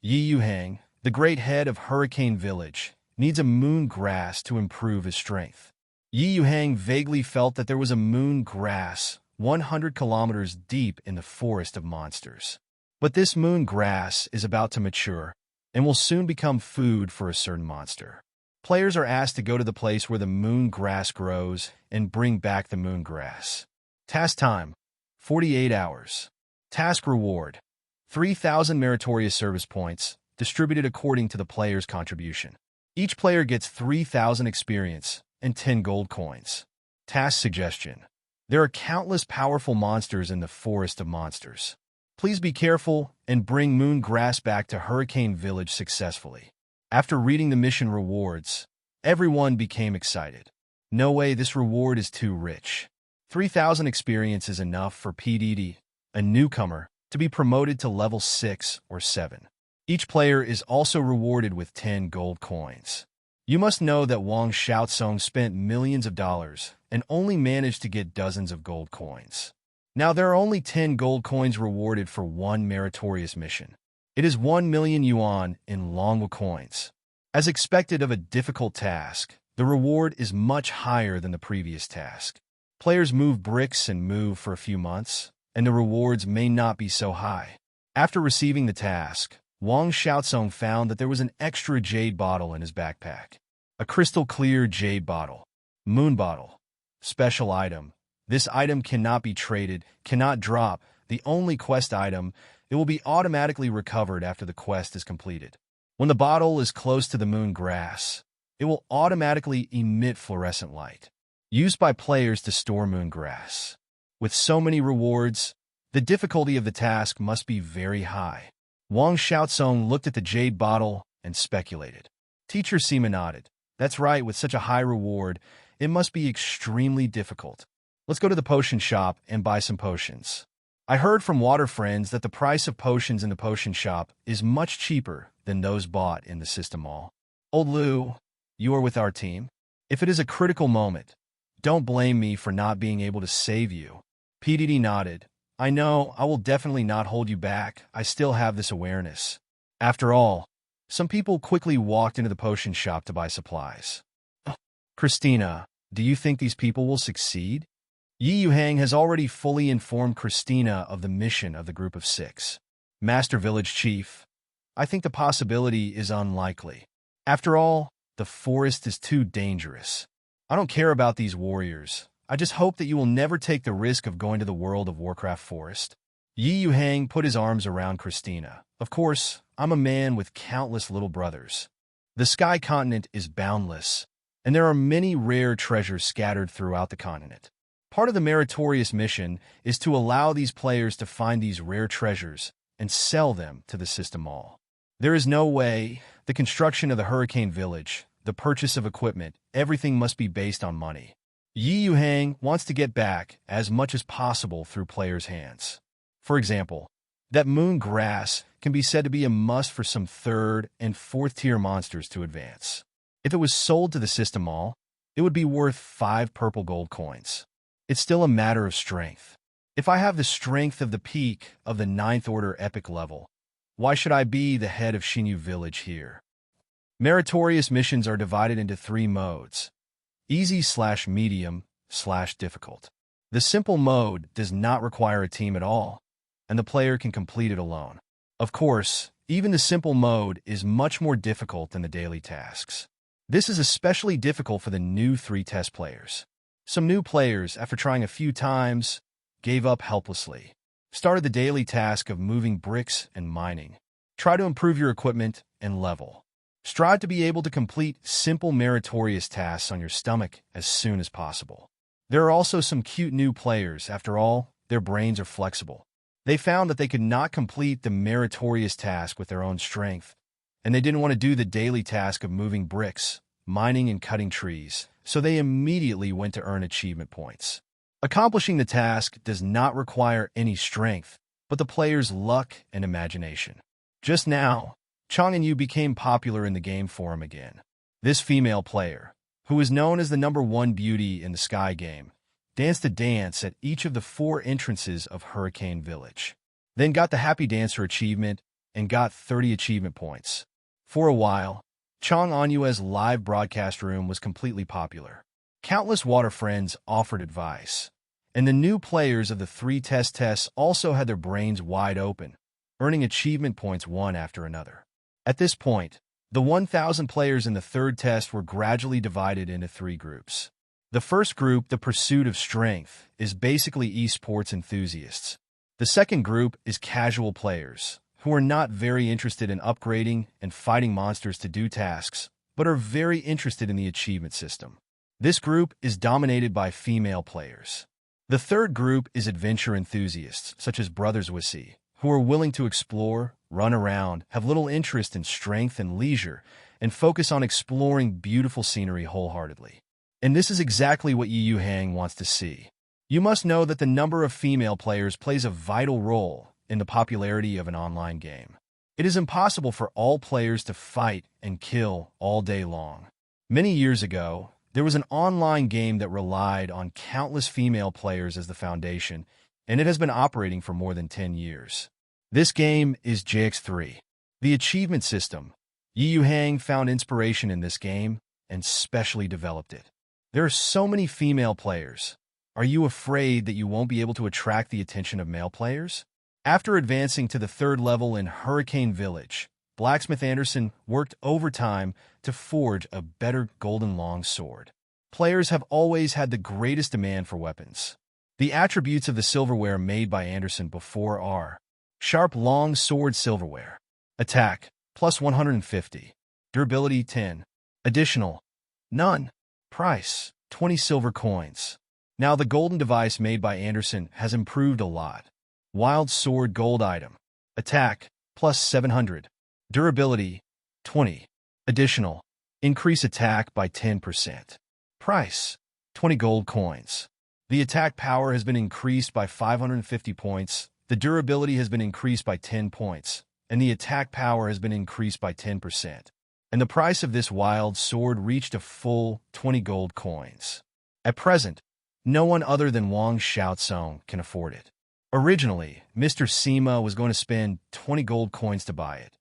Yuhang, the great head of Hurricane Village, needs a moon grass to improve his strength. Yuhang vaguely felt that there was a moon grass 100 kilometers deep in the forest of monsters. But this moon grass is about to mature and will soon become food for a certain monster. Players are asked to go to the place where the moon grass grows and bring back the moon grass. Task time, 48 hours. Task reward, 3,000 meritorious service points, distributed according to the player's contribution. Each player gets 3,000 experience and 10 gold coins. Task suggestion. There are countless powerful monsters in the forest of monsters. Please be careful and bring moon grass back to Hurricane Village successfully. After reading the mission rewards, everyone became excited. No way, this reward is too rich. 3,000 experience is enough for PDD, a newcomer, to be promoted to level 6 or 7. Each player is also rewarded with 10 gold coins. You must know that Wang Xiaocong spent millions of dollars and only managed to get dozens of gold coins. Now there are only 10 gold coins rewarded for one meritorious mission. It is 1 million yuan in Longwa coins. As expected of a difficult task, the reward is much higher than the previous task. Players move bricks and move for a few months, and the rewards may not be so high. After receiving the task, Wang Xiaocong found that there was an extra jade bottle in his backpack. A crystal-clear jade bottle. Moon bottle. Special item. This item cannot be traded, cannot drop. The only quest item, it will be automatically recovered after the quest is completed. When the bottle is close to the moon grass, it will automatically emit fluorescent light. Used by players to store moon grass. With so many rewards, the difficulty of the task must be very high. Wang Xiaocong looked at the jade bottle and speculated. Teacher Sima nodded. That's right, with such a high reward, it must be extremely difficult. Let's go to the potion shop and buy some potions. I heard from water friends that the price of potions in the potion shop is much cheaper than those bought in the system mall. Old Lu, you are with our team. If it is a critical moment, don't blame me for not being able to save you. PDD nodded. I know, I will definitely not hold you back. I still have this awareness. After all, some people quickly walked into the potion shop to buy supplies. Christina, do you think these people will succeed? Yuhang has already fully informed Christina of the mission of the group of 6. Master Village Chief, I think the possibility is unlikely. After all, the forest is too dangerous. I don't care about these warriors. I just hope that you will never take the risk of going to the World of Warcraft forest. Yuhang put his arms around Christina. Of course, I'm a man with countless little brothers. The Sky Continent is boundless, and there are many rare treasures scattered throughout the continent. Part of the meritorious mission is to allow these players to find these rare treasures and sell them to the system mall. There is no way. The construction of the Hurricane Village, the purchase of equipment, everything must be based on money. Yuhang wants to get back as much as possible through players' hands. For example, That moon grass can be said to be a must for some 3rd and 4th tier monsters to advance. If it was sold to the system mall, it would be worth 5 purple gold coins. It's still a matter of strength. If I have the strength of the peak of the 9th order epic level, why should I be the head of Xinyu village here? Meritorious missions are divided into 3 modes: easy/medium/difficult. The simple mode does not require a team at all, and the player can complete it alone. Of course, even the simple mode is much more difficult than the daily tasks. This is especially difficult for the new 3 test players. Some new players, after trying a few times, gave up helplessly. Started the daily task of moving bricks and mining. Try to improve your equipment and level. Strive to be able to complete simple meritorious tasks on your stomach as soon as possible. There are also some cute new players. After all, their brains are flexible. They found that they could not complete the meritorious task with their own strength, and they didn't want to do the daily task of moving bricks, mining, and cutting trees, so they immediately went to earn achievement points. Accomplishing the task does not require any strength, but the player's luck and imagination. Just now, Chang and Yu became popular in the game forum again. This female player, who is known as the #1 beauty in the Sky game, danced a dance at each of the 4 entrances of Hurricane Village, then got the Happy Dancer achievement and got 30 achievement points. For a while, Chang Anyue's live broadcast room was completely popular. Countless water friends offered advice, and the new players of the 3 tests also had their brains wide open, earning achievement points one after another. At this point, the 1,000 players in the 3rd test were gradually divided into 3 groups. The first group, the Pursuit of Strength, is basically esports enthusiasts. The second group is casual players, who are not very interested in upgrading and fighting monsters to do tasks, but are very interested in the achievement system. This group is dominated by female players. The third group is adventure enthusiasts, such as Brothers Wissy, who are willing to explore, run around, have little interest in strength and leisure, and focus on exploring beautiful scenery wholeheartedly. And this is exactly what Yuhang wants to see. You must know that the number of female players plays a vital role in the popularity of an online game. It is impossible for all players to fight and kill all day long. Many years ago, there was an online game that relied on countless female players as the foundation, and it has been operating for more than 10 years. This game is JX3. The achievement system. Yuhang found inspiration in this game and specially developed it. There are so many female players. Are you afraid that you won't be able to attract the attention of male players? After advancing to the 3rd level in Hurricane Village, Blacksmith Anderson worked overtime to forge a better golden long sword. Players have always had the greatest demand for weapons. The attributes of the silverware made by Anderson before are: sharp long sword silverware, attack, plus 150, durability 10, additional, none, price, 20 silver coins. Now the golden device made by Anderson has improved a lot. Wild sword gold item, attack, plus 700, durability, 20, additional, increase attack by 10%. Price, 20 gold coins. The attack power has been increased by 550 points, the durability has been increased by 10 points, and the attack power has been increased by 10%. And the price of this wild sword reached a full 20 gold coins. At present, no one other than Wang Xiaotsong can afford it. Originally, Mr. Sima was going to spend 20 gold coins to buy it,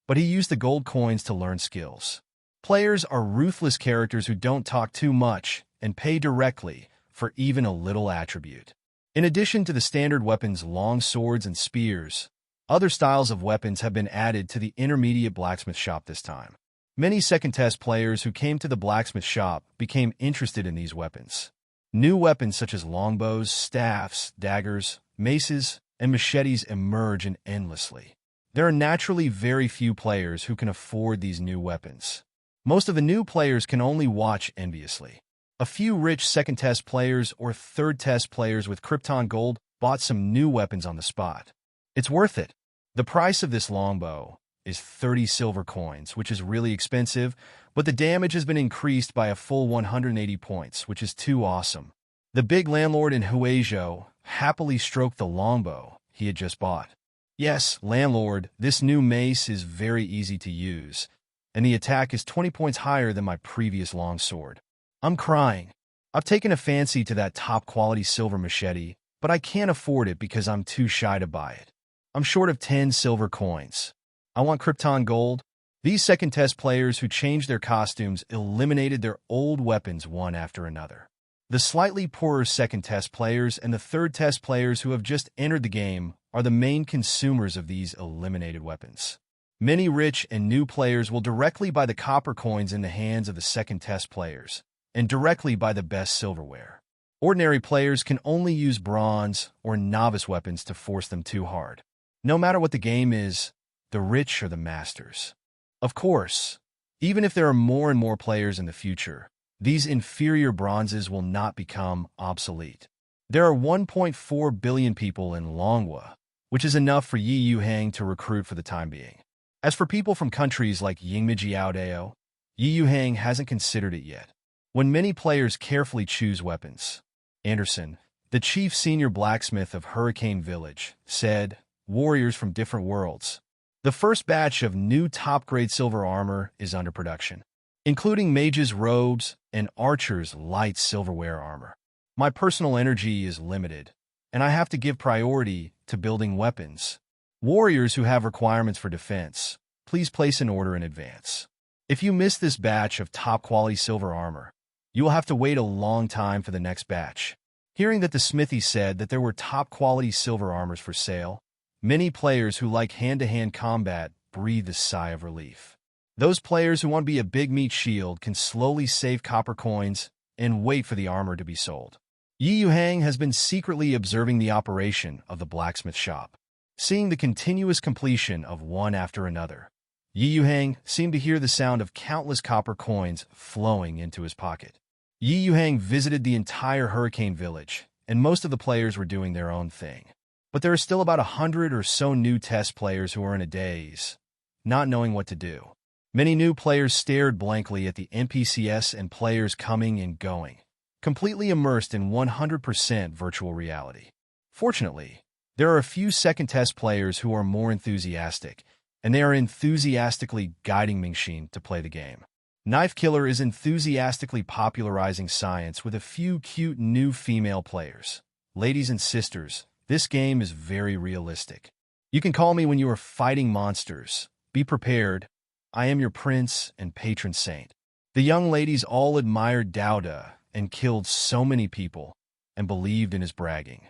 but he used the gold coins to learn skills. Players are ruthless characters who don't talk too much and pay directly for even a little attribute. In addition to the standard weapons, long swords and spears, other styles of weapons have been added to the intermediate blacksmith shop this time. Many second test players who came to the blacksmith shop became interested in these weapons. New weapons such as longbows, staffs, daggers, maces, and machetes emerge endlessly. There are naturally very few players who can afford these new weapons. Most of the new players can only watch enviously. A few rich second test players or third test players with Krypton Gold bought some new weapons on the spot. It's worth it. The price of this longbow is 30 silver coins, which is really expensive, but the damage has been increased by a full 180 points, which is too awesome. The big landlord in Huizhou happily stroked the longbow he had just bought. Yes, landlord, this new mace is very easy to use, and the attack is 20 points higher than my previous longsword. I'm crying. I've taken a fancy to that top-quality silver machete, but I can't afford it because I'm too shy to buy it. I'm short of 10 silver coins. I want Krypton gold. These second test players who changed their costumes eliminated their old weapons one after another. The slightly poorer second test players and the third test players who have just entered the game are the main consumers of these eliminated weapons. Many rich and new players will directly buy the copper coins in the hands of the second test players, and directly buy the best silverware. Ordinary players can only use bronze or novice weapons to force them too hard. No matter what the game is, the rich are the masters. Of course, even if there are more and more players in the future, these inferior bronzes will not become obsolete. There are 1.4 billion people in Longwa, which is enough for Yuhang to recruit for the time being. As for people from countries like Yingmijiaodao, Yuhang hasn't considered it yet. When many players carefully choose weapons, Anderson, the chief senior blacksmith of Hurricane Village, said, warriors from different worlds. The first batch of new top-grade silver armor is under production, including mages' robes and archers' light silverware armor. My personal energy is limited, and I have to give priority to building weapons. Warriors who have requirements for defense, please place an order in advance. If you miss this batch of top-quality silver armor, you will have to wait a long time for the next batch. Hearing that the smithy said that there were top-quality silver armors for sale, many players who like hand-to-hand combat breathed a sigh of relief. Those players who want to be a big meat shield can slowly save copper coins and wait for the armor to be sold. Yuhang has been secretly observing the operation of the blacksmith shop. Seeing the continuous completion of one after another, Yuhang seemed to hear the sound of countless copper coins flowing into his pocket. Yuhang visited the entire Hurricane Village, and most of the players were doing their own thing. But there are still about 100 or so new test players who are in a daze, not knowing what to do. Many new players stared blankly at the NPCs and players coming and going, completely immersed in 100% virtual reality. Fortunately, there are a few second test players who are more enthusiastic, and they are enthusiastically guiding Mingxin to play the game. Knife Killer is enthusiastically popularizing science with a few cute new female players. Ladies and sisters, this game is very realistic. You can call me when you are fighting monsters. Be prepared. I am your prince and patron saint. The young ladies all admired Dauda and killed so many people and believed in his bragging.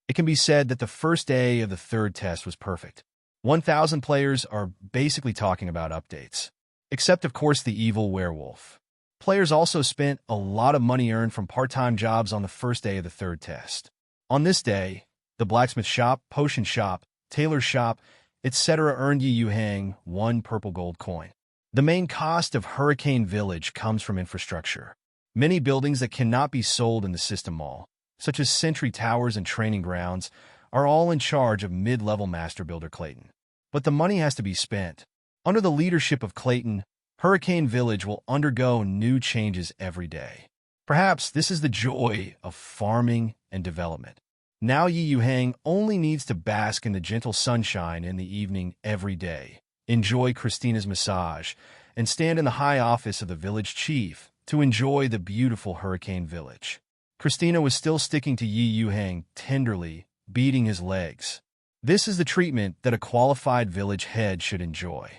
It can be said that the first day of the third test was perfect. 1,000 players are basically talking about updates, except of course the evil werewolf. Players also spent a lot of money earned from part-time jobs on the first day of the third test. On this day, the blacksmith shop, potion shop, tailor shop, etc. earned Yuhang 1 purple gold coin. The main cost of Hurricane Village comes from infrastructure. Many buildings that cannot be sold in the system mall, such as sentry towers and training grounds, are all in charge of mid-level master builder Clayton. But the money has to be spent. Under the leadership of Clayton, Hurricane Village will undergo new changes every day. Perhaps this is the joy of farming and development. Now Yuhang only needs to bask in the gentle sunshine in the evening every day, enjoy Christina's massage, and stand in the high office of the village chief to enjoy the beautiful Hurricane Village. Christina was still sticking to Yuhang tenderly, beating his legs. This is the treatment that a qualified village head should enjoy.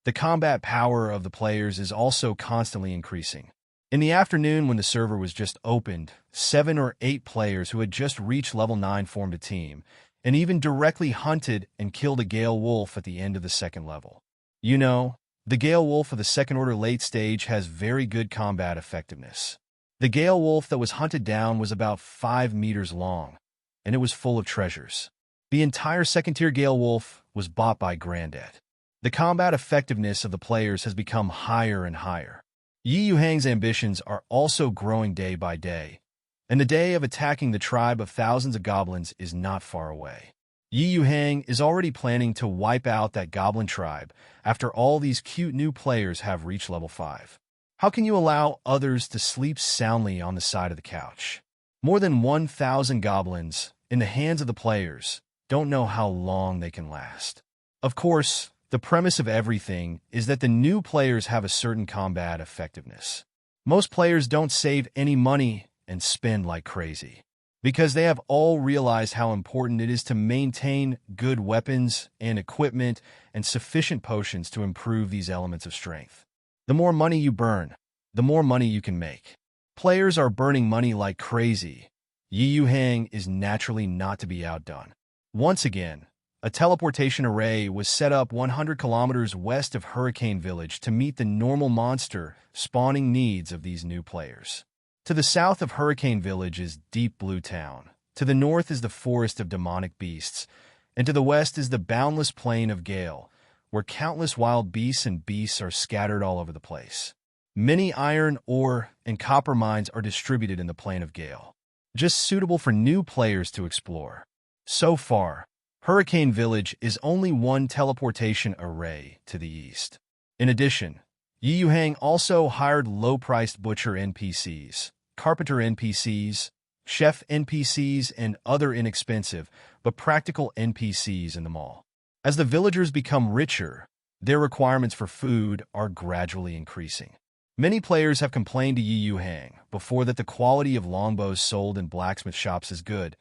The combat power of the players is also constantly increasing. In the afternoon when the server was just opened, 7 or 8 players who had just reached level 9 formed a team, and even directly hunted and killed a Gale Wolf at the end of the second level. You know, the Gale Wolf of the second order late stage has very good combat effectiveness. The Gale Wolf that was hunted down was about 5 meters long, and it was full of treasures. The entire second-tier Gale Wolf was bought by Granddad. The combat effectiveness of the players has become higher and higher. Yuhang's ambitions are also growing day by day, and the day of attacking the tribe of thousands of goblins is not far away. Yuhang is already planning to wipe out that goblin tribe after all these cute new players have reached level 5. How can you allow others to sleep soundly on the side of the couch? More than 1,000 goblins in the hands of the players don't know how long they can last. Of course, the premise of everything is that the new players have a certain combat effectiveness. Most players don't save any money and spend like crazy, because they have all realized how important it is to maintain good weapons and equipment and sufficient potions to improve these elements of strength. The more money you burn, the more money you can make. Players are burning money like crazy. Yuhang is naturally not to be outdone. Once again, a teleportation array was set up 100 kilometers west of Hurricane Village to meet the normal monster spawning needs of these new players. To the south of Hurricane Village is Deep Blue Town. To the north is the Forest of Demonic Beasts. And to the west is the boundless plain of Gale, where countless wild beasts and beasts are scattered all over the place. Many iron, ore, and copper mines are distributed in the plain of Gale, just suitable for new players to explore. So far, Hurricane Village is only one teleportation array to the east. In addition, Yuhang also hired low-priced butcher NPCs, carpenter NPCs, chef NPCs, and other inexpensive but practical NPCs in the mall. As the villagers become richer, their requirements for food are gradually increasing. Many players have complained to Yuhang before that the quality of longbows sold in blacksmith shops is good,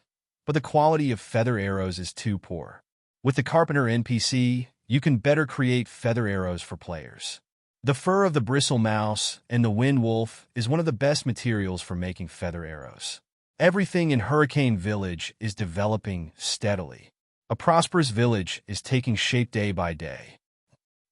but the quality of feather arrows is too poor. With the carpenter NPC, you can better create feather arrows for players. The fur of the bristle mouse and the wind wolf is one of the best materials for making feather arrows. Everything in Hurricane Village is developing steadily. A prosperous village is taking shape day by day.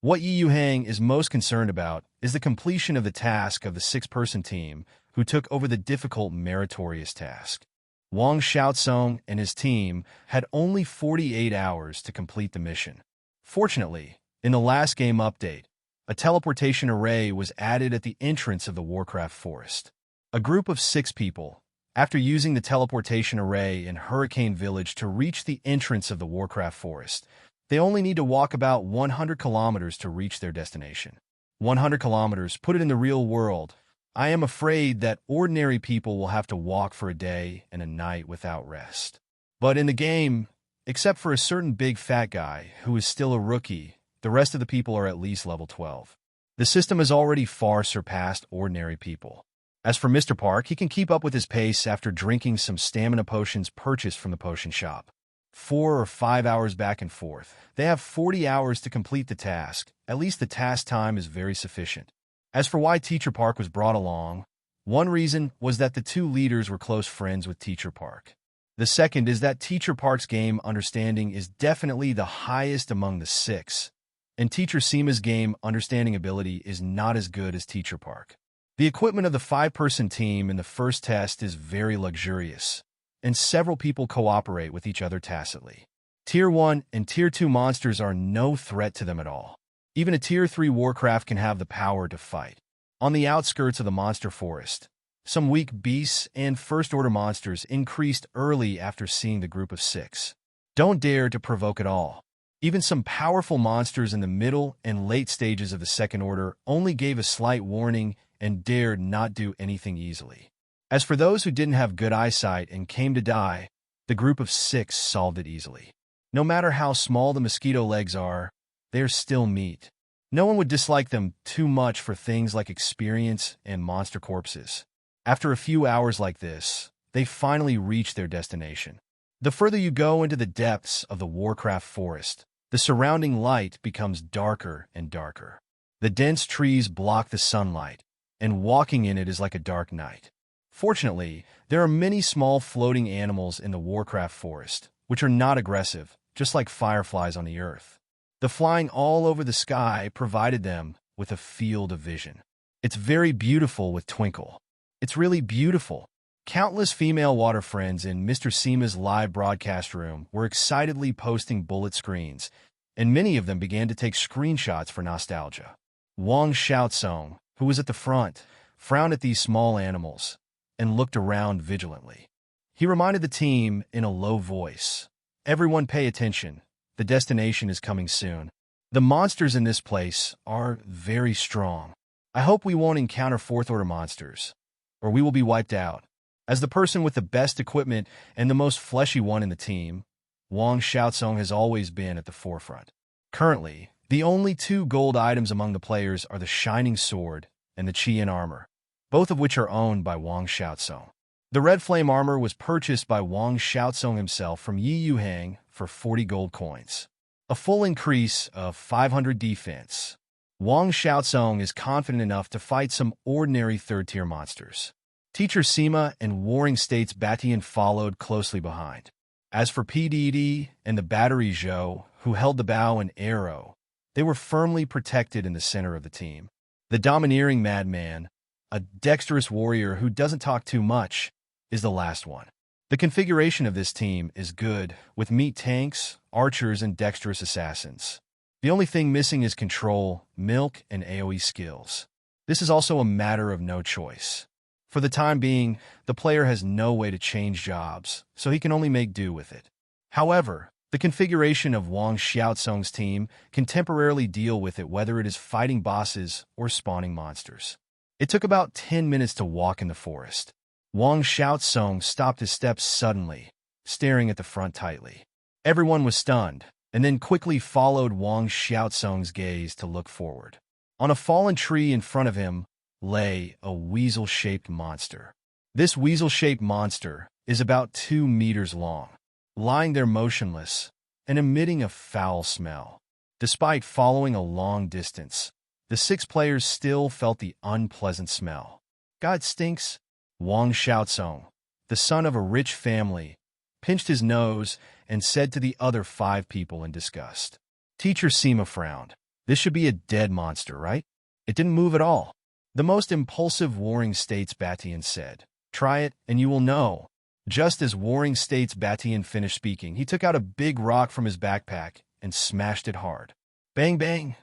What Yuhang is most concerned about is the completion of the task of the 6-person team who took over the difficult meritorious task. Wang Xiaosong and his team had only 48 hours to complete the mission. Fortunately, in the last game update, a teleportation array was added at the entrance of the Warcraft Forest. A group of 6 people, after using the teleportation array in Hurricane Village to reach the entrance of the Warcraft Forest, they only need to walk about 100 kilometers to reach their destination. 100 kilometers, put it in the real world, I am afraid that ordinary people will have to walk for a day and a night without rest. But in the game, except for a certain big fat guy who is still a rookie, the rest of the people are at least level 12. The system has already far surpassed ordinary people. As for Mr. Park, he can keep up with his pace after drinking some stamina potions purchased from the potion shop. 4 or 5 hours back and forth. They have 40 hours to complete the task. At least the task time is very sufficient. As for why Teacher Park was brought along, one reason was that the 2 leaders were close friends with Teacher Park. The second is that Teacher Park's game understanding is definitely the highest among the 6, and Teacher Seema's game understanding ability is not as good as Teacher Park. The equipment of the 5-person team in the first test is very luxurious, and several people cooperate with each other tacitly. Tier 1 and Tier 2 monsters are no threat to them at all. Even a Tier 3 Warcraft can have the power to fight. On the outskirts of the monster forest, some weak beasts and first-order monsters increased early after seeing the group of 6. Don't dare to provoke at all. Even some powerful monsters in the middle and late stages of the second order only gave a slight warning and dared not do anything easily. As for those who didn't have good eyesight and came to die, the group of 6 solved it easily. No matter how small the mosquito legs are, they are still meat. No one would dislike them too much for things like experience and monster corpses. After a few hours like this, they finally reach their destination. The further you go into the depths of the Warcraft Forest, the surrounding light becomes darker and darker. The dense trees block the sunlight, and walking in it is like a dark night. Fortunately, there are many small floating animals in the Warcraft Forest, which are not aggressive, just like fireflies on the earth. The flying all over the sky provided them with a field of vision. It's very beautiful with Twinkle. It's really beautiful. Countless female water friends in Mr. Seema's live broadcast room were excitedly posting bullet screens, and many of them began to take screenshots for nostalgia. Wang Xiaosong, who was at the front, frowned at these small animals and looked around vigilantly. He reminded the team in a low voice, "Everyone pay attention. The destination is coming soon. The monsters in this place are very strong. I hope we won't encounter 4th-order monsters, or we will be wiped out." As the person with the best equipment and the most fleshy one in the team, Wang Xiaozong has always been at the forefront. Currently, the only two gold items among the players are the Shining Sword and the Qian Armor, both of which are owned by Wang Xiaozong. The Red Flame Armor was purchased by Wang Xiaozong himself from Yuhang for 40 gold coins, a full increase of 500 defense. Wang Xiaozong is confident enough to fight some ordinary third-tier monsters. Teacher Sima and Warring States Batian followed closely behind. As for PDD and the Battery Zhou, who held the bow and arrow, they were firmly protected in the center of the team. The Domineering Madman, a dexterous warrior who doesn't talk too much, is the last one. The configuration of this team is good, with meat tanks, archers, and dexterous assassins. The only thing missing is control, milk, and AoE skills. This is also a matter of no choice. For the time being, the player has no way to change jobs, so he can only make do with it. However, the configuration of Wang Xiaozong's team can temporarily deal with it, whether it is fighting bosses or spawning monsters. It took about 10 minutes to walk in the forest. Wang Xiaozong stopped his steps suddenly, staring at the front tightly. Everyone was stunned, and then quickly followed Wang Xiaozong's gaze to look forward. On a fallen tree in front of him lay a weasel-shaped monster. This weasel-shaped monster is about 2 meters long, lying there motionless and emitting a foul smell. Despite following a long distance, the 6 players still felt the unpleasant smell. God stinks. Wang Xiaozong, the son of a rich family, pinched his nose and said to the other 5 people in disgust. Teacher Sima frowned. This should be a dead monster, right? It didn't move at all. The most impulsive Warring States Batian said, "Try it and you will know." Just as Warring States Batian finished speaking, he took out a big rock from his backpack and smashed it hard. Bang, bang!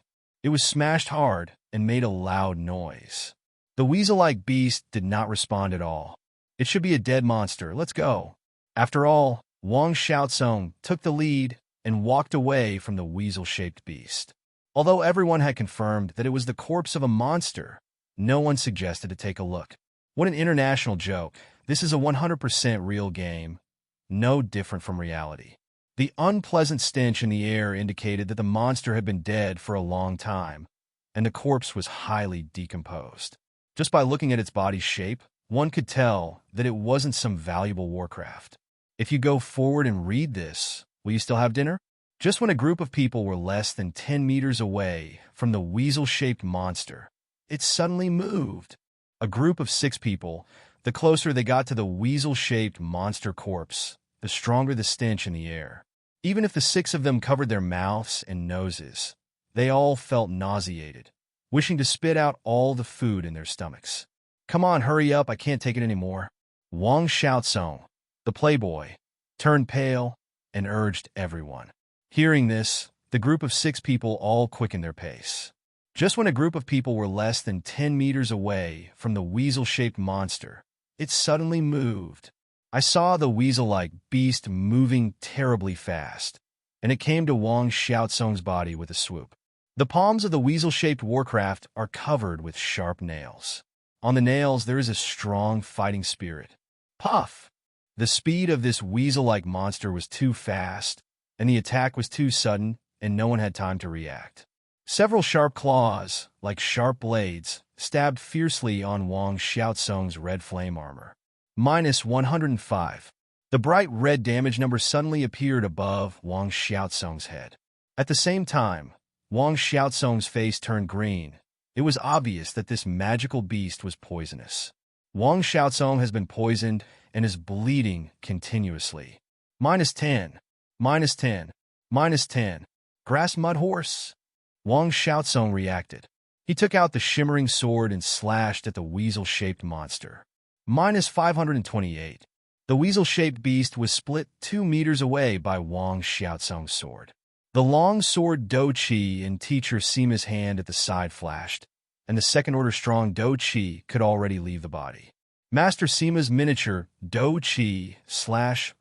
It was smashed hard and made a loud noise. The weasel-like beast did not respond at all. It should be a dead monster. Let's go. After all, Wang Xiaozong took the lead and walked away from the weasel-shaped beast. Although everyone had confirmed that it was the corpse of a monster, no one suggested to take a look. What an international joke. This is a 100% real game, no different from reality. The unpleasant stench in the air indicated that the monster had been dead for a long time, and the corpse was highly decomposed. Just by looking at its body's shape, one could tell that it wasn't some valuable warcraft. If you go forward and read this, will you still have dinner? Just when a group of people were less than 10 meters away from the weasel-shaped monster, it suddenly moved. A group of 6 people, the closer they got to the weasel-shaped monster corpse, the stronger the stench in the air. Even if the 6 of them covered their mouths and noses, they all felt nauseated, wishing to spit out all the food in their stomachs. Come on, hurry up, I can't take it anymore. Wang Xiaozong, the playboy, turned pale and urged everyone. Hearing this, the group of 6 people all quickened their pace. Just when a group of people were less than 10 meters away from the weasel-shaped monster, it suddenly moved. I saw the weasel-like beast moving terribly fast, and it came to Wang Xiaozong's body with a swoop. The palms of the weasel-shaped warcraft are covered with sharp nails. On the nails, there is a strong fighting spirit. Puff! The speed of this weasel-like monster was too fast, and the attack was too sudden, and no one had time to react. Several sharp claws, like sharp blades, stabbed fiercely on Wang Xiaozong's red flame armor. -105. The bright red damage number suddenly appeared above Wang Xiaozong's head. At the same time, Wang Xiaozong's face turned green. It was obvious that this magical beast was poisonous. Wang Xiaozong has been poisoned and is bleeding continuously. -10, -10, -10. Grass mud horse. Wang Xiaozong reacted. He took out the shimmering sword and slashed at the weasel-shaped monster. -528. The weasel-shaped beast was split 2 meters away by Wang Xiaozong's sword. The long sword Do Qi in Teacher Sima's hand at the side flashed, and the second-order strong Do Qi could already leave the body. Master Sima's miniature Do Qi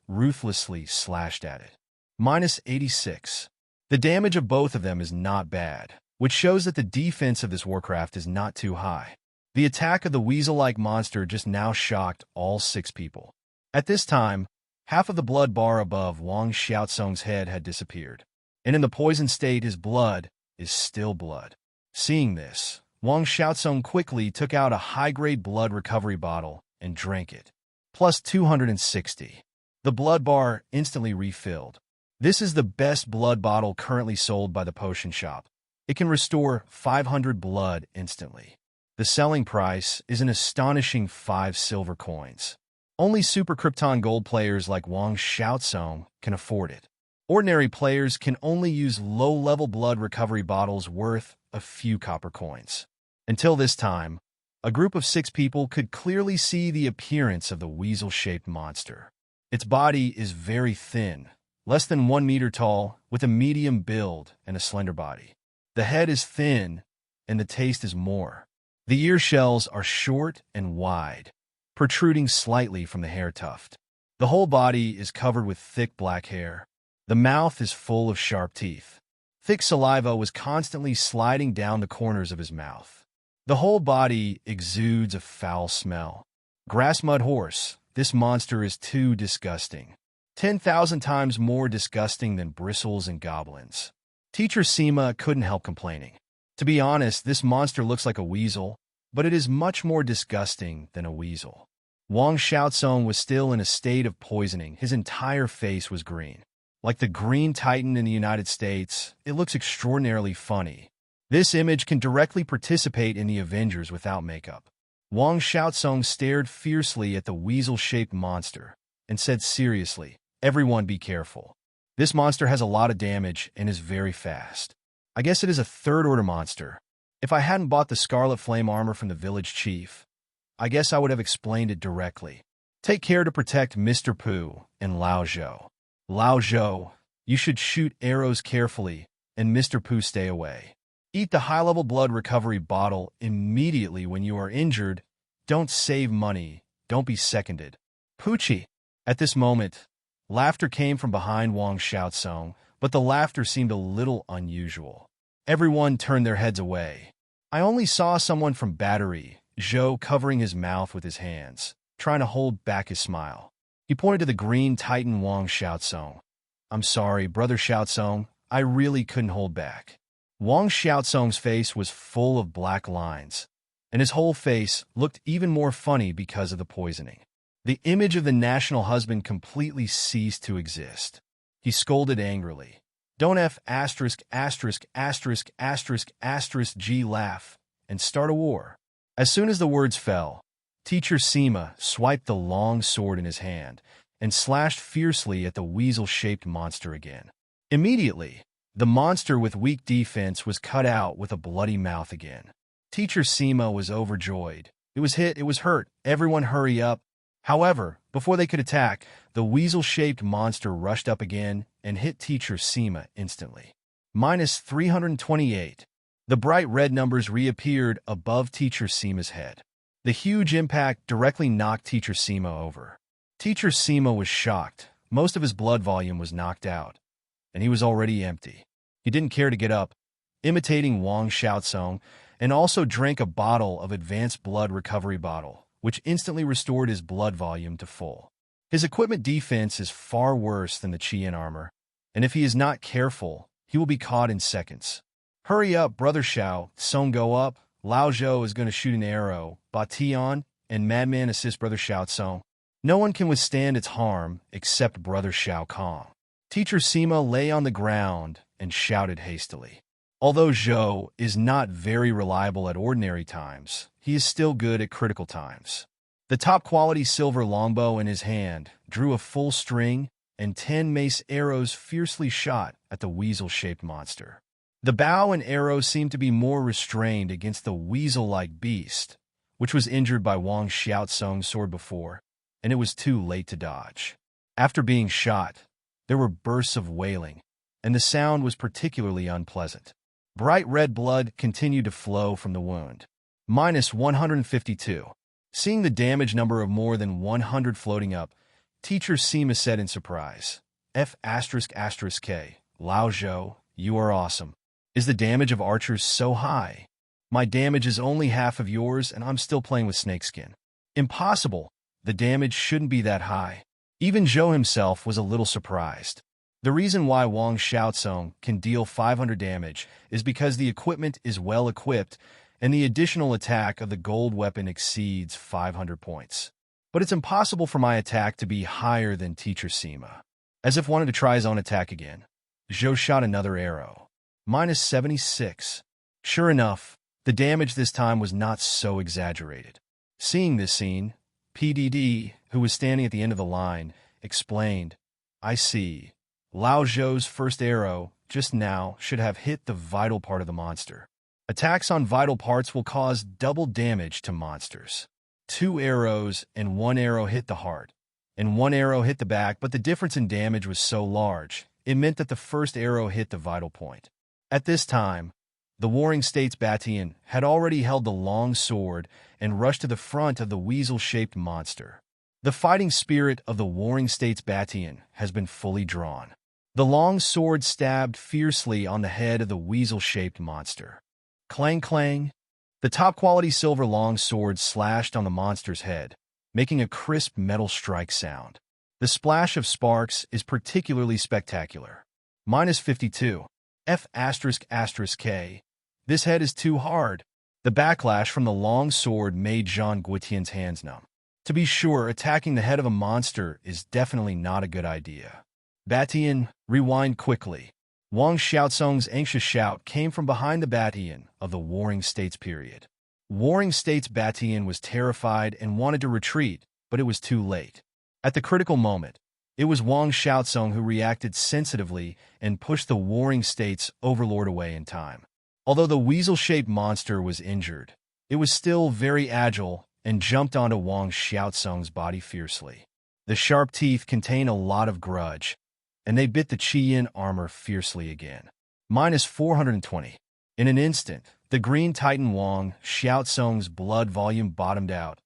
ruthlessly slashed at it. -86. The damage of both of them is not bad, which shows that the defense of this warcraft is not too high. The attack of the weasel-like monster just now shocked all 6 people. At this time, Half of the blood bar above Wang Xiaotsong's head had disappeared, and in the poison state his blood is still blood. Seeing this, Wang Xiaotsong quickly took out a high-grade blood recovery bottle and drank it. Plus 260. The blood bar instantly refilled. This is the best blood bottle currently sold by the potion shop. It can restore 500 blood instantly. The selling price is an astonishing 5 silver coins. Only Super Krypton Gold players like Wang Xiaotsong can afford it. Ordinary players can only use low-level blood recovery bottles worth a few copper coins. Until this time, a group of 6 people could clearly see the appearance of the weasel-shaped monster. Its body is very thin, less than 1 meter tall, with a medium build and a slender body. The head is thin, and the taste is more. The ear shells are short and wide, protruding slightly from the hair tuft. The whole body is covered with thick black hair. The mouth is full of sharp teeth. Thick saliva was constantly sliding down the corners of his mouth. The whole body exudes a foul smell. Grass mud horse, this monster is too disgusting. 10,000 times more disgusting than bristles and goblins. Teacher Sima couldn't help complaining. To be honest, this monster looks like a weasel, but it is much more disgusting than a weasel. Wang Xiaotsong was still in a state of poisoning. His entire face was green. Like the Green Titan in the United States, it looks extraordinarily funny. This image can directly participate in the Avengers without makeup. Wang Xiaotsong stared fiercely at the weasel-shaped monster and said seriously, "Everyone be careful. This monster has a lot of damage and is very fast. I guess it is a third-order monster. If I hadn't bought the Scarlet Flame armor from the village chief, I guess I would have explained it directly. Take care to protect Mr. Pooh and Lao Zhou. Lao Zhou, you should shoot arrows carefully, and Mr. Pooh stay away. Eat the high-level blood recovery bottle immediately when you are injured. Don't save money. Don't be seconded. Poochie." At this moment, laughter came from behind Wang Xiaotsong, but the laughter seemed a little unusual. Everyone turned their heads away. I only saw someone from Battery, Zhou, covering his mouth with his hands, trying to hold back his smile. He pointed to the Green Titan Wang Xiaotsong. "I'm sorry, Brother Xiaotsong, I really couldn't hold back." Wang Xiaotsong's face was full of black lines, and his whole face looked even more funny because of the poisoning. The image of the national husband completely ceased to exist. He scolded angrily. "Don't F asterisk asterisk asterisk asterisk asterisk G laugh and start a war." As soon as the words fell, Teacher Sima swiped the long sword in his hand and slashed fiercely at the weasel-shaped monster again. Immediately, the monster with weak defense was cut out with a bloody mouth again. Teacher Sima was overjoyed. It was hit, it was hurt, everyone hurry up. However, before they could attack, the weasel-shaped monster rushed up again and hit Teacher Sima instantly. Minus 328. The bright red numbers reappeared above Teacher Sima's head. The huge impact directly knocked Teacher Sima over. Teacher Sima was shocked. Most of his blood volume was knocked out, and he was already empty. He didn't care to get up, imitating Wang Xiaotsong, and also drank a bottle of advanced blood recovery bottle, which instantly restored his blood volume to full. His equipment defense is far worse than the Qian armor, and if he is not careful, he will be caught in seconds. "Hurry up, Brother Xiao, Song go up, Lao Zhou is going to shoot an arrow, Bation, and Madman assist Brother Xiaotsong. No one can withstand its harm except Brother Xiao Kong." Teacher Sima lay on the ground and shouted hastily. Although Zhou is not very reliable at ordinary times, he is still good at critical times. The top-quality silver longbow in his hand drew a full string, and 10 mace arrows fiercely shot at the weasel-shaped monster. The bow and arrows seemed to be more restrained against the weasel-like beast, which was injured by Wang Xiaotsong's sword before, and it was too late to dodge. After being shot, there were bursts of wailing, and the sound was particularly unpleasant. Bright red blood continued to flow from the wound. Minus 152. Seeing the damage number of more than 100 floating up, Teacher Sima said in surprise, "F asterisk asterisk K, Lao Zhou, you are awesome. Is the damage of archers so high? My damage is only half of yours, and I'm still playing with snakeskin." "Impossible. The damage shouldn't be that high. Even Zhou himself was a little surprised. The reason why Wang Xiaocong can deal 500 damage is because the equipment is well equipped and the additional attack of the gold weapon exceeds 500 points. But it's impossible for my attack to be higher than Teacher Sima. As if wanted to try his own attack again, Zhou shot another arrow. -76. Sure enough, the damage this time was not so exaggerated. Seeing this scene, PDD, who was standing at the end of the line, explained, "I see. Lao Zhou's first arrow, just now, should have hit the vital part of the monster. Attacks on vital parts will cause double damage to monsters. 2 arrows and 1 arrow hit the heart, and 1 arrow hit the back, but the difference in damage was so large, it meant that the first arrow hit the vital point." At this time, the Warring States Battalion had already held the long sword and rushed to the front of the weasel-shaped monster. The fighting spirit of the Warring States Battalion has been fully drawn. The long sword stabbed fiercely on the head of the weasel-shaped monster. Clang clang! The top-quality silver long sword slashed on the monster's head, making a crisp metal strike sound. The splash of sparks is particularly spectacular. -52. F***K. This head is too hard. The backlash from the long sword made Zhang Guotian's hands numb. To be sure, attacking the head of a monster is definitely not a good idea. Battalion, rewind quickly. Wang Xiaocong's anxious shout came from behind the battalion of the Warring States period. Warring States Battalion was terrified and wanted to retreat, but it was too late. At the critical moment, it was Wang Xiaocong who reacted sensitively and pushed the Warring States overlord away in time. Although the weasel-shaped monster was injured, it was still very agile and jumped onto Wang Xiaocong's body fiercely. The sharp teeth contain a lot of grudge, and they bit the Qiyin armor fiercely again. -420. In an instant, the green titan Wang Xiaocong's blood volume bottomed out,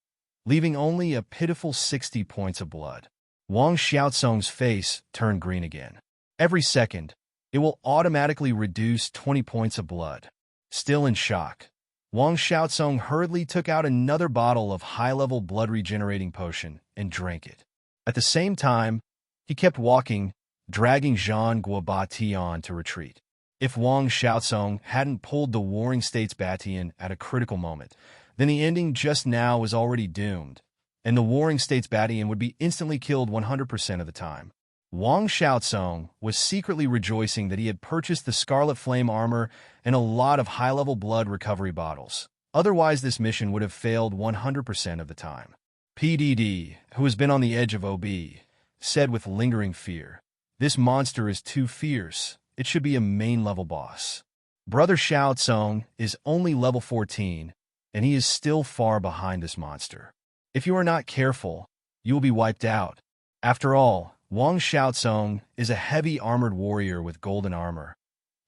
leaving only a pitiful 60 points of blood. Wang Xiaocong's face turned green again. Every second, it will automatically reduce 20 points of blood. Still in shock, Wang Xiaocong hurriedly took out another bottle of high-level blood-regenerating potion and drank it. At the same time, he kept walking, dragging Zhang Guotian to retreat. If Wang Xiaocong hadn't pulled the Warring States Battalion at a critical moment, then the ending just now was already doomed, and the Warring States Battalion would be instantly killed 100% of the time. Wang Xiaocong was secretly rejoicing that he had purchased the Scarlet Flame armor and a lot of high-level blood recovery bottles. Otherwise, this mission would have failed 100% of the time. PDD, who has been on the edge of OB, said with lingering fear, "This monster is too fierce. It should be a main-level boss. Brother Xiaocong is only level 14, and he is still far behind this monster. If you are not careful, you will be wiped out." After all, Wang Xiaocong is a heavy armored warrior with golden armor.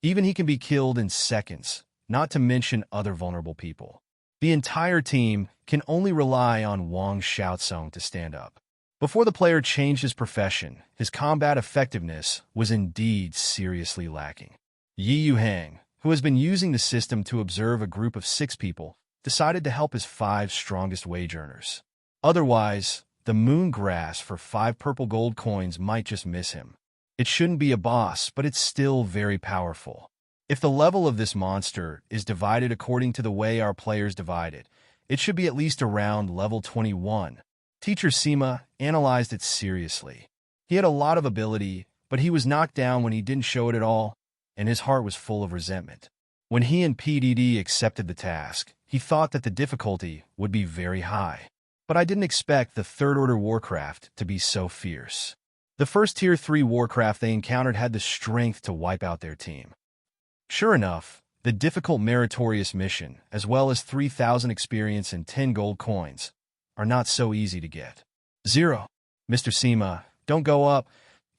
Even he can be killed in seconds, not to mention other vulnerable people. The entire team can only rely on Wang Xiaocong to stand up. Before the player changed his profession, his combat effectiveness was indeed seriously lacking. Yuhang, who has been using the system to observe a group of 6 people, decided to help his 5 strongest wage earners. Otherwise, the moon grass for 5 purple gold coins might just miss him. It shouldn't be a boss, but it's still very powerful. If the level of this monster is divided according to the way our players divide it, it should be at least around level 21. Teacher Sima analyzed it seriously. He had a lot of ability, but he was knocked down when he didn't show it at all, and his heart was full of resentment. When he and PDD accepted the task, he thought that the difficulty would be very high. But I didn't expect the Third-Order Warcraft to be so fierce. The first Tier 3 Warcraft they encountered had the strength to wipe out their team. Sure enough, the difficult meritorious mission, as well as 3,000 experience and 10 gold coins, are not so easy to get. 0. Mr. Sima, don't go up.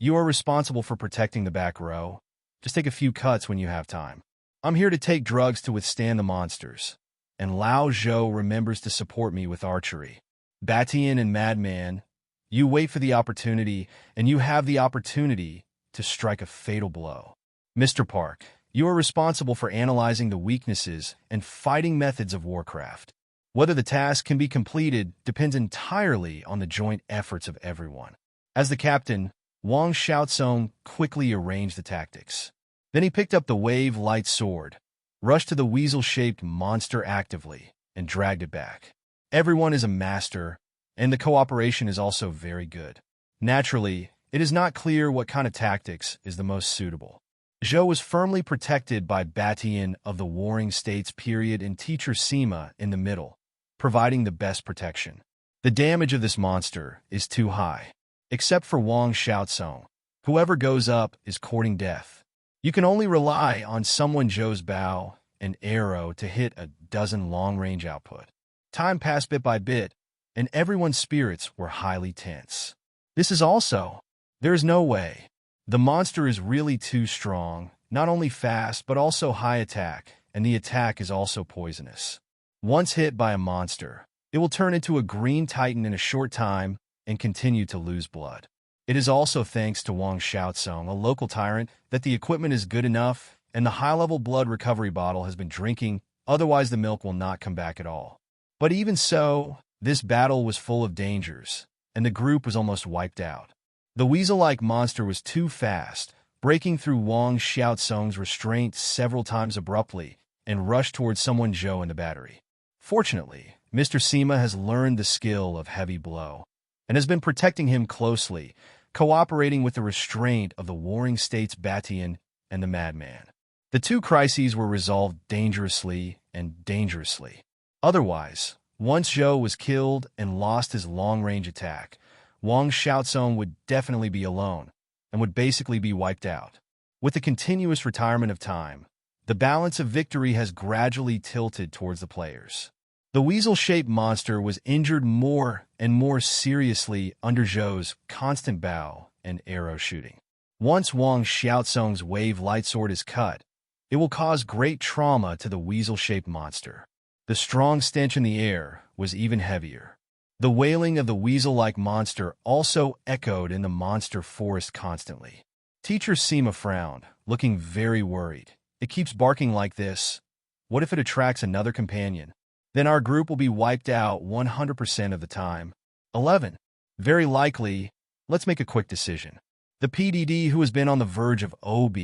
You are responsible for protecting the back row. Just take a few cuts when you have time. I'm here to take drugs to withstand the monsters. And Lao Zhou remembers to support me with archery. Batian and Madman, you wait for the opportunity, and you have the opportunity to strike a fatal blow. Mr. Park, you are responsible for analyzing the weaknesses and fighting methods of Warcraft. Whether the task can be completed depends entirely on the joint efforts of everyone. As the captain, Wang Xiaozong quickly arranged the tactics. Then he picked up the wave-light sword, rushed to the weasel-shaped monster actively, and dragged it back. Everyone is a master, and the cooperation is also very good. Naturally, it is not clear what kind of tactics is the most suitable. Zhou was firmly protected by Batian of the Warring States period and Teacher Sima in the middle, providing the best protection. The damage of this monster is too high. Except for Wang Xiaozong, whoever goes up is courting death. You can only rely on someone Zhou's bow and arrow to hit a dozen long-range output. Time passed bit by bit, and everyone's spirits were highly tense. This is also, there is no way. The monster is really too strong, not only fast but also high attack, and the attack is also poisonous. Once hit by a monster, it will turn into a green titan in a short time and continue to lose blood. It is also thanks to Wang Xiaozong, a local tyrant, that the equipment is good enough and the high-level blood recovery bottle has been drinking, otherwise the milk will not come back at all. But even so, this battle was full of dangers, and the group was almost wiped out. The weasel-like monster was too fast, breaking through Wang Xiaozong's restraint several times abruptly, and rushed towards someone Zhou in the battery. Fortunately, Mr. Sima has learned the skill of heavy blow, and has been protecting him closely, cooperating with the restraint of the Warring States Batian and the Madman. The two crises were resolved dangerously and dangerously. Otherwise, once Zhou was killed and lost his long-range attack, Wang Xiaozong would definitely be alone, and would basically be wiped out. With the continuous retirement of time, the balance of victory has gradually tilted towards the players. The weasel-shaped monster was injured more and more seriously under Zhou's constant bow and arrow shooting. Once Wang Xiaozong's wave light sword is cut, it will cause great trauma to the weasel-shaped monster. The strong stench in the air was even heavier. The wailing of the weasel-like monster also echoed in the monster forest constantly. Teacher Sima frowned, looking very worried. It keeps barking like this. What if it attracts another companion? Then our group will be wiped out 100% of the time. 11. Very likely. Let's make a quick decision. The PDD, who has been on the verge of OB,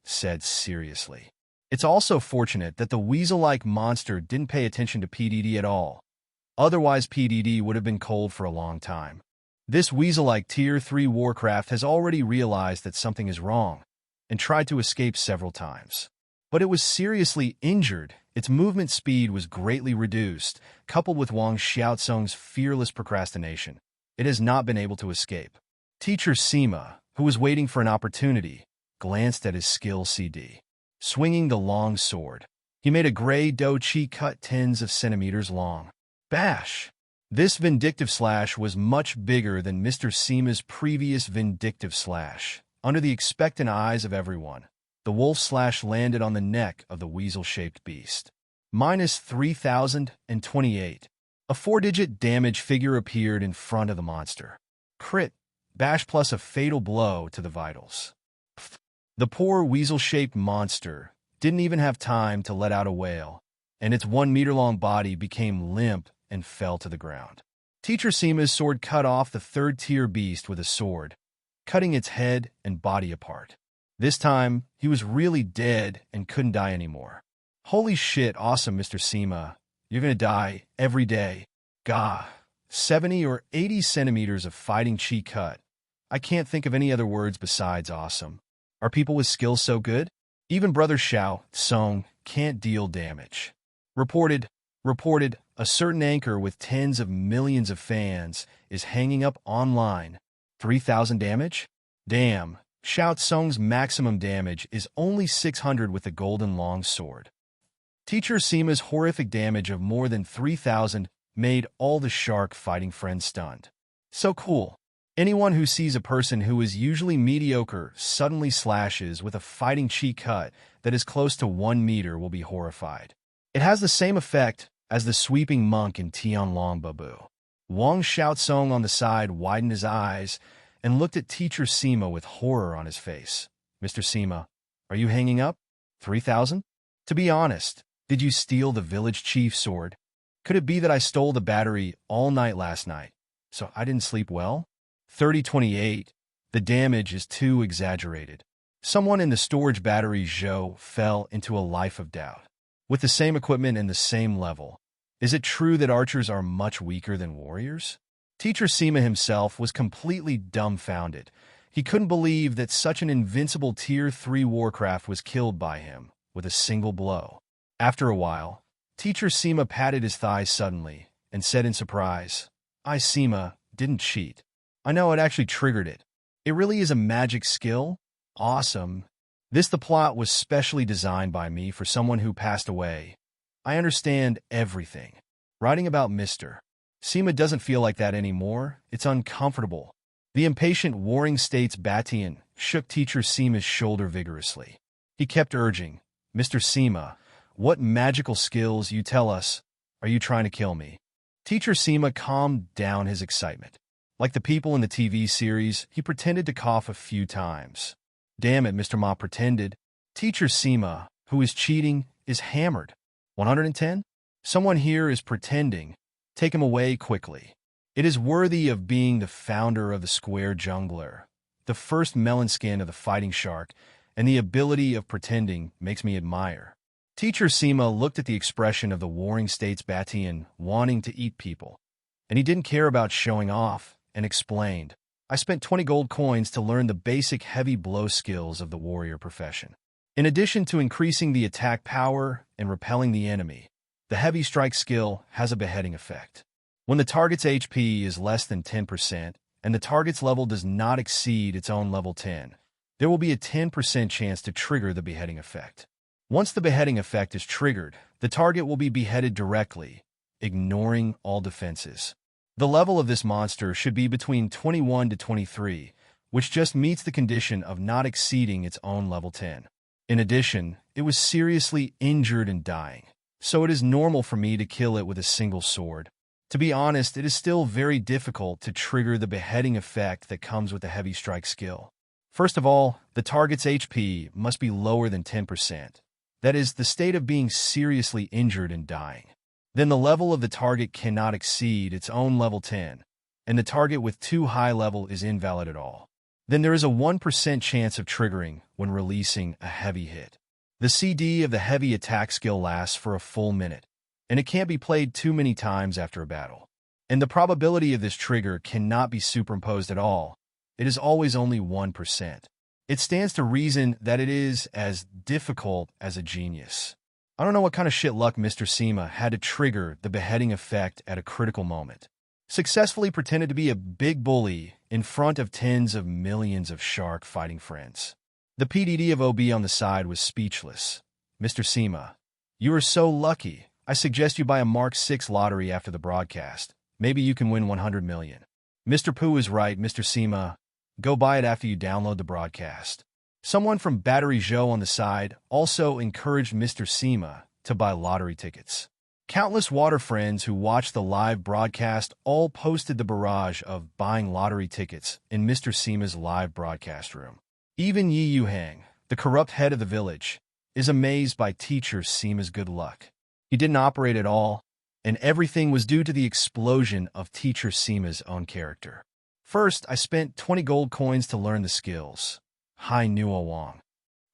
said seriously. It's also fortunate that the weasel-like monster didn't pay attention to PDD at all. Otherwise, PDD would have been cold for a long time. This weasel-like Tier 3 Warcraft has already realized that something is wrong, and tried to escape several times. But it was seriously injured. Its movement speed was greatly reduced, coupled with Wang Xiaozong's fearless procrastination. It has not been able to escape. Teacher Sima, who was waiting for an opportunity, glanced at his skill CD. Swinging the long sword, he made a gray dough chi cut tens of centimeters long. Bash! This vindictive slash was much bigger than Mr. Sima's previous vindictive slash. Under the expectant eyes of everyone, the wolf slash landed on the neck of the weasel-shaped beast. Minus 3,028. A 4-digit damage figure appeared in front of the monster. Crit. Bash plus a fatal blow to the vitals. The poor weasel-shaped monster didn't even have time to let out a wail, and its 1-meter-long body became limp and fell to the ground. Teacher Sima's sword cut off the third-tier beast with a sword, cutting its head and body apart. This time, he was really dead and couldn't die anymore. Holy shit, awesome, Mr. Sima. You're gonna die every day. Gah. 70 or 80 centimeters of fighting chi cut. I can't think of any other words besides awesome. Are people with skills so good? Even Brother Xiao Song can't deal damage. Reported, a certain anchor with tens of millions of fans is hanging up online. 3,000 damage? Damn, Xiao Song's maximum damage is only 600 with the golden long sword. Teacher Sima's horrific damage of more than 3,000 made all the shark fighting friends stunned. So cool. Anyone who sees a person who is usually mediocre suddenly slashes with a fighting chi cut that is close to 1 meter will be horrified. It has the same effect as the sweeping monk in Tianlong Babu. Wang Xiaozong on the side widened his eyes and looked at Teacher Sima with horror on his face. Mr. Sima, are you hanging up? 3,000? To be honest, did you steal the village chief's sword? Could it be that I stole the battery all night last night, so I didn't sleep well? 3028. The damage is too exaggerated. Someone in the storage battery Zhou fell into a life of doubt. With the same equipment and the same level, is it true that archers are much weaker than warriors? Teacher Sima himself was completely dumbfounded. He couldn't believe that such an invincible Tier 3 warcraft was killed by him with a single blow. After a while, Teacher Sima patted his thighs suddenly and said in surprise, "I, Sima, didn't cheat. I know it actually triggered it. It really is a magic skill? Awesome. The plot was specially designed by me for someone who passed away. I understand everything." Writing about Mr. Sima doesn't feel like that anymore. It's uncomfortable. The impatient Warring States Batian shook Teacher Sima's shoulder vigorously. He kept urging, "Mr. Sima, what magical skills, you tell us? Are you trying to kill me?" Teacher Sima calmed down his excitement. Like the people in the TV series, he pretended to cough a few times. "Damn it, Mr. Ma pretended. Teacher Sima, who is cheating, is hammered. 110? Someone here is pretending. Take him away quickly. It is worthy of being the founder of the Square Jungler. The first melon skin of the fighting shark, and the ability of pretending makes me admire." Teacher Sima looked at the expression of the Warring States Batian wanting to eat people, and he didn't care about showing off, and explained, "I spent 20 gold coins to learn the basic heavy blow skills of the warrior profession. In addition to increasing the attack power and repelling the enemy, the heavy strike skill has a beheading effect. When the target's HP is less than 10% and the target's level does not exceed its own level 10, there will be a 10% chance to trigger the beheading effect. Once the beheading effect is triggered, the target will be beheaded directly, ignoring all defenses. The level of this monster should be between 21 to 23, which just meets the condition of not exceeding its own level 10. In addition, it was seriously injured and dying, so it is normal for me to kill it with a single sword. To be honest, it is still very difficult to trigger the beheading effect that comes with the heavy strike skill. First of all, the target's HP must be lower than 10%. That is, the state of being seriously injured and dying. Then the level of the target cannot exceed its own level 10, and the target with too high level is invalid at all. Then there is a 1% chance of triggering when releasing a heavy hit. The CD of the heavy attack skill lasts for a full minute, and it can't be played too many times after a battle. And the probability of this trigger cannot be superimposed at all. It is always only 1%. It stands to reason that it is as difficult as a genius. I don't know what kind of shit luck Mr. Sima had to trigger the beheading effect at a critical moment. Successfully pretended to be a big bully in front of tens of millions of shark fighting friends. The PDD of OB on the side was speechless. "Mr. Sima, you are so lucky. I suggest you buy a Mark 6 lottery after the broadcast. Maybe you can win 100 million. Mr. Pooh is right, Mr. Sima. Go buy it after you download the broadcast." Someone from Battery Zhou on the side also encouraged Mr. Sima to buy lottery tickets. Countless water friends who watched the live broadcast all posted the barrage of buying lottery tickets in Mr. Sima's live broadcast room. Even Yuhang, the corrupt head of the village, is amazed by Teacher Sima's good luck. He didn't operate at all, and everything was due to the explosion of Teacher Sima's own character. First, I spent 20 gold coins to learn the skills. Hai Nuo Wang.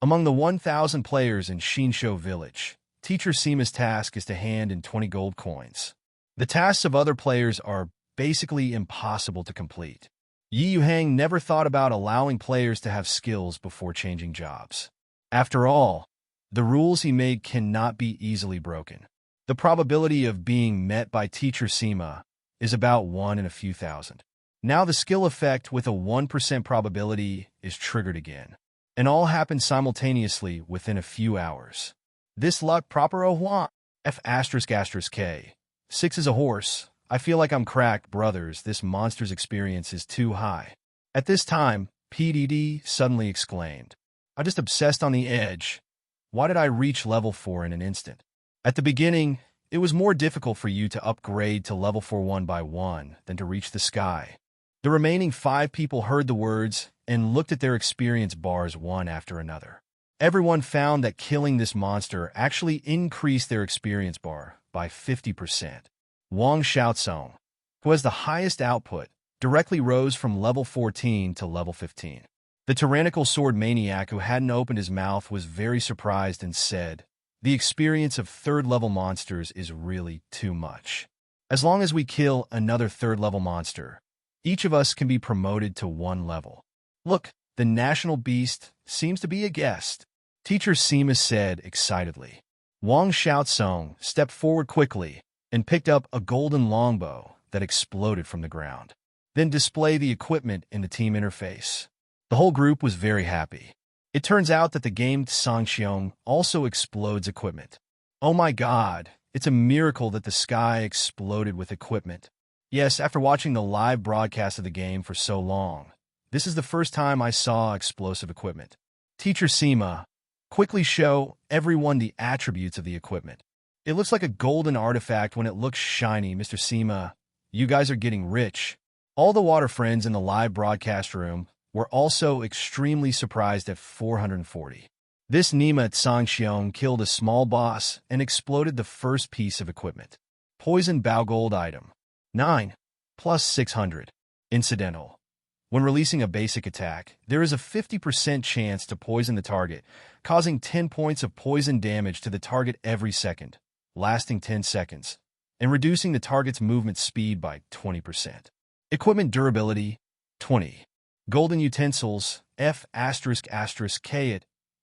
Among the 1,000 players in Xinsho Village, Teacher Sima's task is to hand in 20 gold coins. The tasks of other players are basically impossible to complete. Yuhang never thought about allowing players to have skills before changing jobs. After all, the rules he made cannot be easily broken. The probability of being met by Teacher Sima is about 1 in a few thousand. Now the skill effect with a 1% probability is triggered again, and all happens simultaneously within a few hours. This luck proper Huan. F *** K. 6 is a horse. I feel like I'm cracked, brothers. This monster's experience is too high. At this time, PDD suddenly exclaimed, "I just obsessed on the edge. Why did I reach level 4 in an instant?" At the beginning, it was more difficult for you to upgrade to level 4 one by one than to reach the sky. The remaining 5 people heard the words and looked at their experience bars one after another. Everyone found that killing this monster actually increased their experience bar by 50%. Wang Xiaosong, who has the highest output, directly rose from level 14 to level 15. The tyrannical sword maniac who hadn't opened his mouth was very surprised and said, "The experience of third-level monsters is really too much. As long as we kill another third-level monster, each of us can be promoted to one level. Look, the national beast seems to be a guest," Teacher Sima said excitedly. Wang Xiaosong stepped forward quickly and picked up a golden longbow that exploded from the ground. Then display the equipment in the team interface. The whole group was very happy. It turns out that the game Sangxiong also explodes equipment. Oh my god, it's a miracle that the sky exploded with equipment. Yes, after watching the live broadcast of the game for so long, this is the first time I saw explosive equipment. Teacher Sima, quickly show everyone the attributes of the equipment. It looks like a golden artifact when it looks shiny, Mr. Sima. You guys are getting rich. All the water friends in the live broadcast room were also extremely surprised at 440. This Nima Tsangxiong killed a small boss and exploded the first piece of equipment. Poison Bao Gold item. 9 plus 600. Incidental. When releasing a basic attack, there is a 50% chance to poison the target, causing 10 points of poison damage to the target every second, lasting 10 seconds, and reducing the target's movement speed by 20%. Equipment durability, 20. Golden utensils, F***K.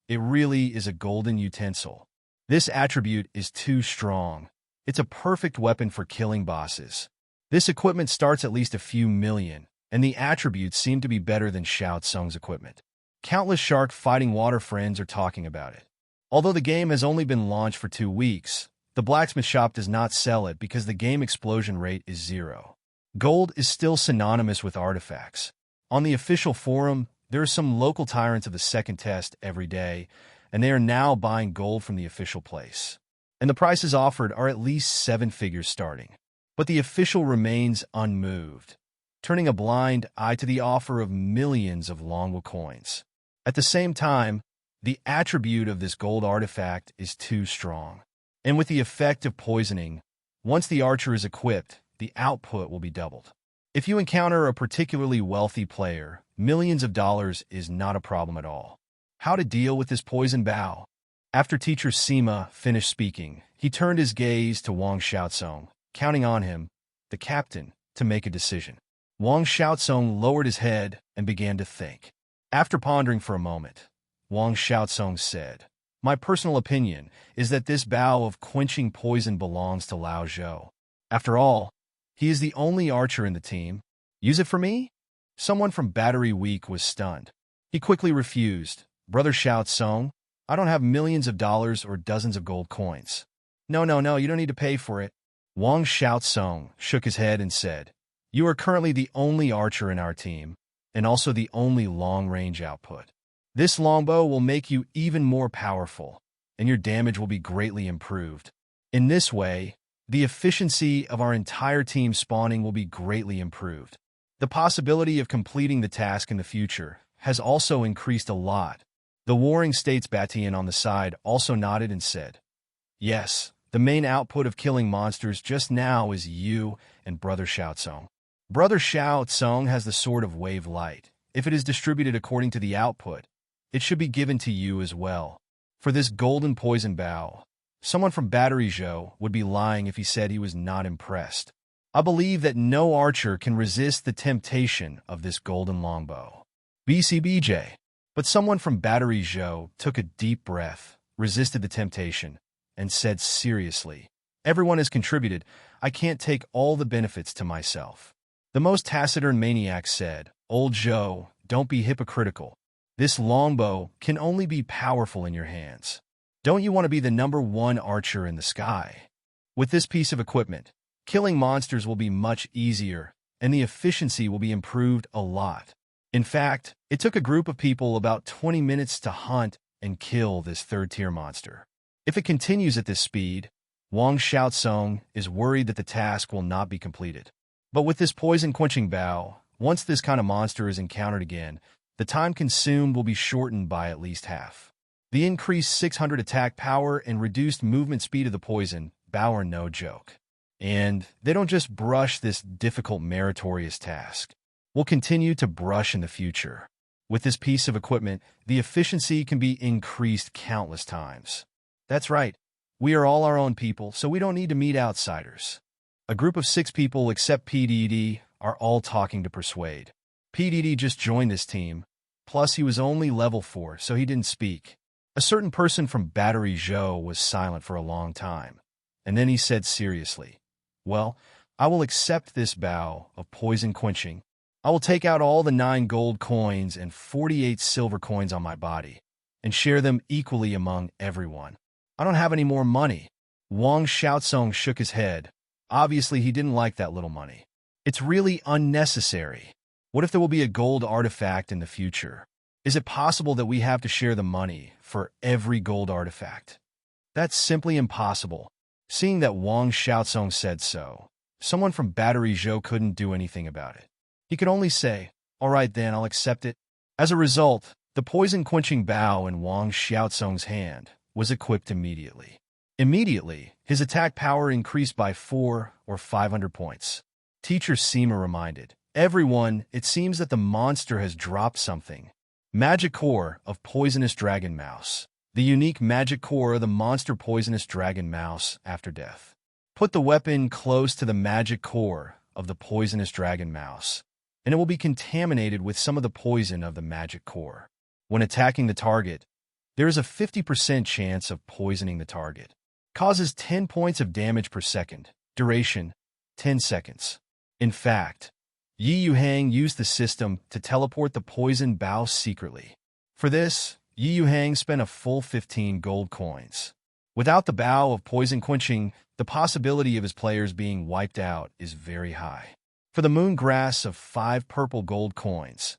It really is a golden utensil. This attribute is too strong. It's a perfect weapon for killing bosses. This equipment starts at least a few million, and the attributes seem to be better than Xiao Tsung's equipment. Countless shark-fighting water friends are talking about it. Although the game has only been launched for 2 weeks, the blacksmith shop does not sell it because the game explosion rate is 0. Gold is still synonymous with artifacts. On the official forum, there are some local tyrants of the second test every day, and they are now buying gold from the official place. And the prices offered are at least 7 figures starting. But the official remains unmoved, turning a blind eye to the offer of millions of Longwood coins. At the same time, the attribute of this gold artifact is too strong. And with the effect of poisoning, once the archer is equipped, the output will be doubled. If you encounter a particularly wealthy player, millions of dollars is not a problem at all. How to deal with this poison bow? After Teacher Sima finished speaking, he turned his gaze to Wang Xiaosong, counting on him, the captain, to make a decision. Wang Xiaosong lowered his head and began to think. After pondering for a moment, Wang Xiaosong said, "My personal opinion is that this bow of quenching poison belongs to Lao Zhou. After all, he is the only archer in the team. Use it for me?" Someone from Battery Week was stunned. He quickly refused. "Brother Xiaosong, I don't have millions of dollars or dozens of gold coins." No, you don't need to pay for it." Wang Xiaosong shook his head and said, "You are currently the only archer in our team, and also the only long-range output. This longbow will make you even more powerful, and your damage will be greatly improved. In this way, the efficiency of our entire team spawning will be greatly improved. The possibility of completing the task in the future has also increased a lot." The Warring States Batian on the side also nodded and said, "Yes, the main output of killing monsters just now is you and Brother Xiaotsong. Brother Xiaotsong has the Sword of Wave Light. If it is distributed according to the output, it should be given to you as well. For this golden poison bow, someone from Battery Zhou would be lying if he said he was not impressed. I believe that no archer can resist the temptation of this golden longbow. BCBJ." But someone from Battery Zhou took a deep breath, resisted the temptation, and said seriously, "Everyone has contributed. I can't take all the benefits to myself." The most taciturn maniac said, "Old Zhou, don't be hypocritical. This longbow can only be powerful in your hands. Don't you want to be the #1 archer in the sky? With this piece of equipment, killing monsters will be much easier, and the efficiency will be improved a lot. In fact, it took a group of people about 20 minutes to hunt and kill this third-tier monster. If it continues at this speed, Wang Xiaosong is worried that the task will not be completed. But with this poison-quenching bow, once this kind of monster is encountered again, the time consumed will be shortened by at least half. The increased 600 attack power and reduced movement speed of the poison bow are no joke. And they don't just brush this difficult meritorious task. will continue to brush in the future. With this piece of equipment, the efficiency can be increased countless times. That's right. We are all our own people, so we don't need to meet outsiders. A group of 6 people except PDD are all talking to Persuade. PDD just joined this team, plus he was only level 4, so he didn't speak. A certain person from Battery Joe was silent for a long time, and then he said seriously, "Well, I will accept this vow of poison quenching. I will take out all the 9 gold coins and 48 silver coins on my body, and share them equally among everyone. I don't have any more money." Wang Xiaosong shook his head. Obviously, he didn't like that little money. It's really unnecessary. What if there will be a gold artifact in the future? Is it possible that we have to share the money for every gold artifact? That's simply impossible. Seeing that Wang Xiaosong said so, someone from Battery Joe couldn't do anything about it. He could only say, "All right then, I'll accept it." As a result, the poison-quenching bow in Wang Xiaosong's hand was equipped immediately. Immediately, his attack power increased by 4 or 500 points. Teacher Sima reminded, "Everyone, it seems that the monster has dropped something. Magic Core of Poisonous Dragon Mouse. The unique magic core of the monster Poisonous Dragon Mouse after death. Put the weapon close to the magic core of the Poisonous Dragon Mouse, and it will be contaminated with some of the poison of the magic core. When attacking the target, there is a 50% chance of poisoning the target. Causes 10 points of damage per second. Duration, 10 seconds. In fact, Yuhang used the system to teleport the poison bow secretly. For this, Yuhang spent a full 15 gold coins. Without the bow of poison quenching, the possibility of his players being wiped out is very high. For the moon grass of 5 purple gold coins,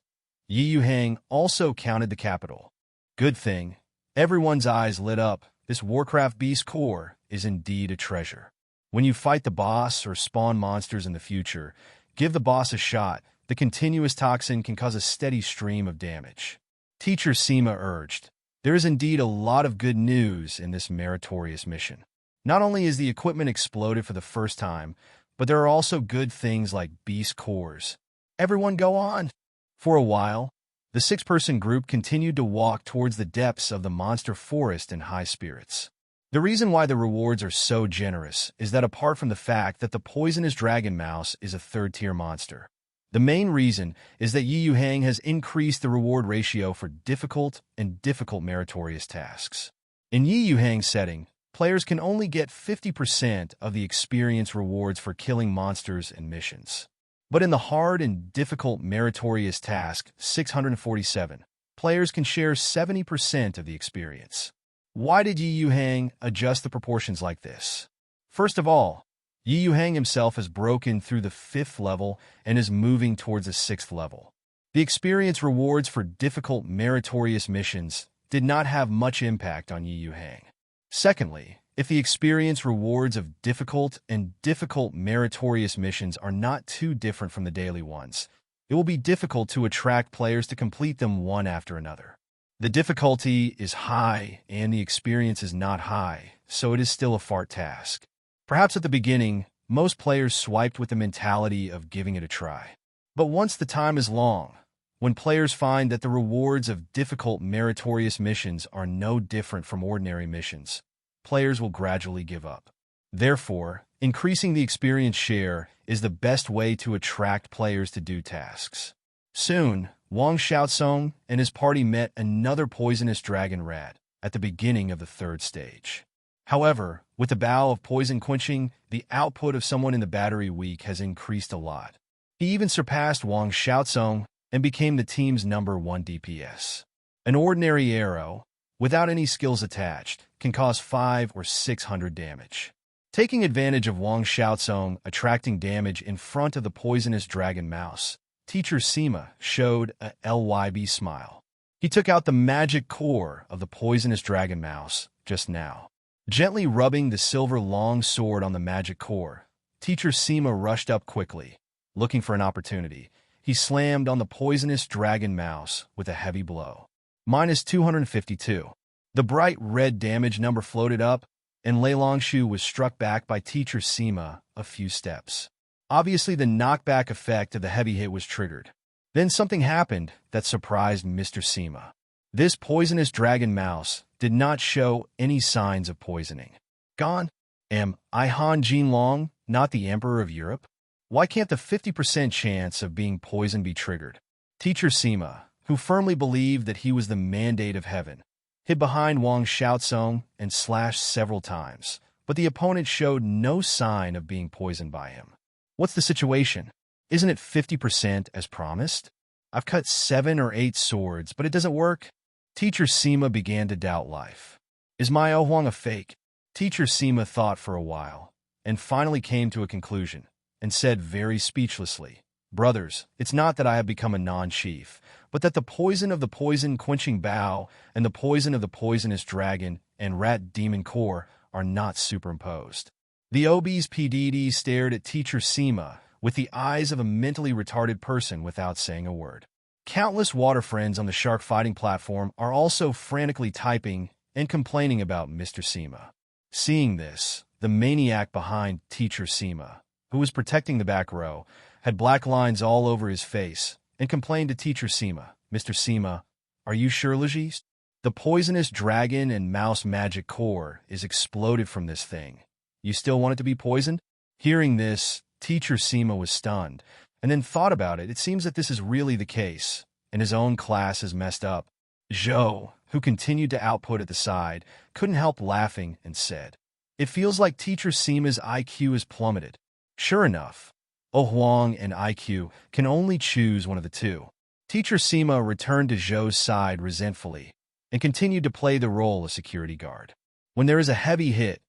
Yuhang also counted the capital. Good thing, everyone's eyes lit up. This Warcraft Beast core is indeed a treasure. When you fight the boss or spawn monsters in the future, give the boss a shot. The continuous toxin can cause a steady stream of damage. Teacher Sima urged, "There is indeed a lot of good news in this meritorious mission. Not only is the equipment exploded for the first time, but there are also good things like beast cores. Everyone go on." For a while, the 6-person group continued to walk towards the depths of the monster forest in high spirits. The reason why the rewards are so generous is that apart from the fact that the Poisonous Dragon Mouse is a 3rd-tier monster, the main reason is that Yuhang has increased the reward ratio for difficult and difficult meritorious tasks. In Yuhang's setting, players can only get 50% of the experience rewards for killing monsters and missions. But in the hard and difficult meritorious task 647, players can share 70% of the experience. Why did Yuhang adjust the proportions like this? First of all, Yuhang himself has broken through the 5th level and is moving towards the 6th level. The experience rewards for difficult meritorious missions did not have much impact on Yuhang. Secondly, if the experience rewards of difficult and difficult meritorious missions are not too different from the daily ones, it will be difficult to attract players to complete them one after another. The difficulty is high and the experience is not high, so it is still a fart task. Perhaps at the beginning, most players swiped with the mentality of giving it a try. But once the time is long, when players find that the rewards of difficult meritorious missions are no different from ordinary missions, players will gradually give up. Therefore, increasing the experience share is the best way to attract players to do tasks. Soon, Wang Xiaosong and his party met another poisonous dragon rat at the beginning of the 3rd stage. However, with the bow of poison quenching, the output of someone in the battery weak has increased a lot. He even surpassed Wang Xiaosong and became the team's #1 DPS. An ordinary arrow, without any skills attached, can cause 500 or 600 damage. Taking advantage of Wang Xiaosong attracting damage in front of the poisonous dragon mouse, Teacher Sima showed a LYB smile. He took out the magic core of the poisonous dragon mouse just now. Gently rubbing the silver long sword on the magic core, Teacher Sima rushed up quickly, looking for an opportunity. He slammed on the poisonous dragon mouse with a heavy blow. -252. The bright red damage number floated up, and Lei Longshu was struck back by Teacher Sima a few steps. Obviously, the knockback effect of the heavy hit was triggered. Then something happened that surprised Mr. Sima. This poisonous dragon mouse did not show any signs of poisoning. Gone? Am I Han Jinlong, not the Emperor of Europe? Why can't the 50% chance of being poisoned be triggered? Teacher Sima, who firmly believed that he was the mandate of heaven, hid behind Wang Xiaozong and slashed several times, but the opponent showed no sign of being poisoned by him. What's the situation? Isn't it 50% as promised? I've cut 7 or 8 swords, but it doesn't work. Teacher Sima began to doubt life. Is my Huang a fake? Teacher Sima thought for a while, and finally came to a conclusion, and said very speechlessly, Brothers, it's not that I have become a non-chief, but that the poison of the poison-quenching bow and the poison of the poisonous dragon and rat demon core are not superimposed. The obese PDD stared at Teacher Sima with the eyes of a mentally retarded person without saying a word. Countless water friends on the shark fighting platform are also frantically typing and complaining about Mr. Sima. Seeing this, the maniac behind Teacher Sima, who was protecting the back row, had black lines all over his face and complained to Teacher Sima, Mr. Sima, are you sure, Legiste? The poisonous dragon and mouse magic core is exploded from this thing. You still want it to be poisoned? Hearing this, Teacher Sima was stunned, and then thought about it. It seems that this is really the case, and his own class is messed up. Zhou, who continued to output at the side, couldn't help laughing and said, It feels like Teacher Sima's IQ is plummeted. Sure enough, Huang and IQ can only choose one of the two. Teacher Sima returned to Zhou's side resentfully and continued to play the role of security guard. When there is a heavy hit,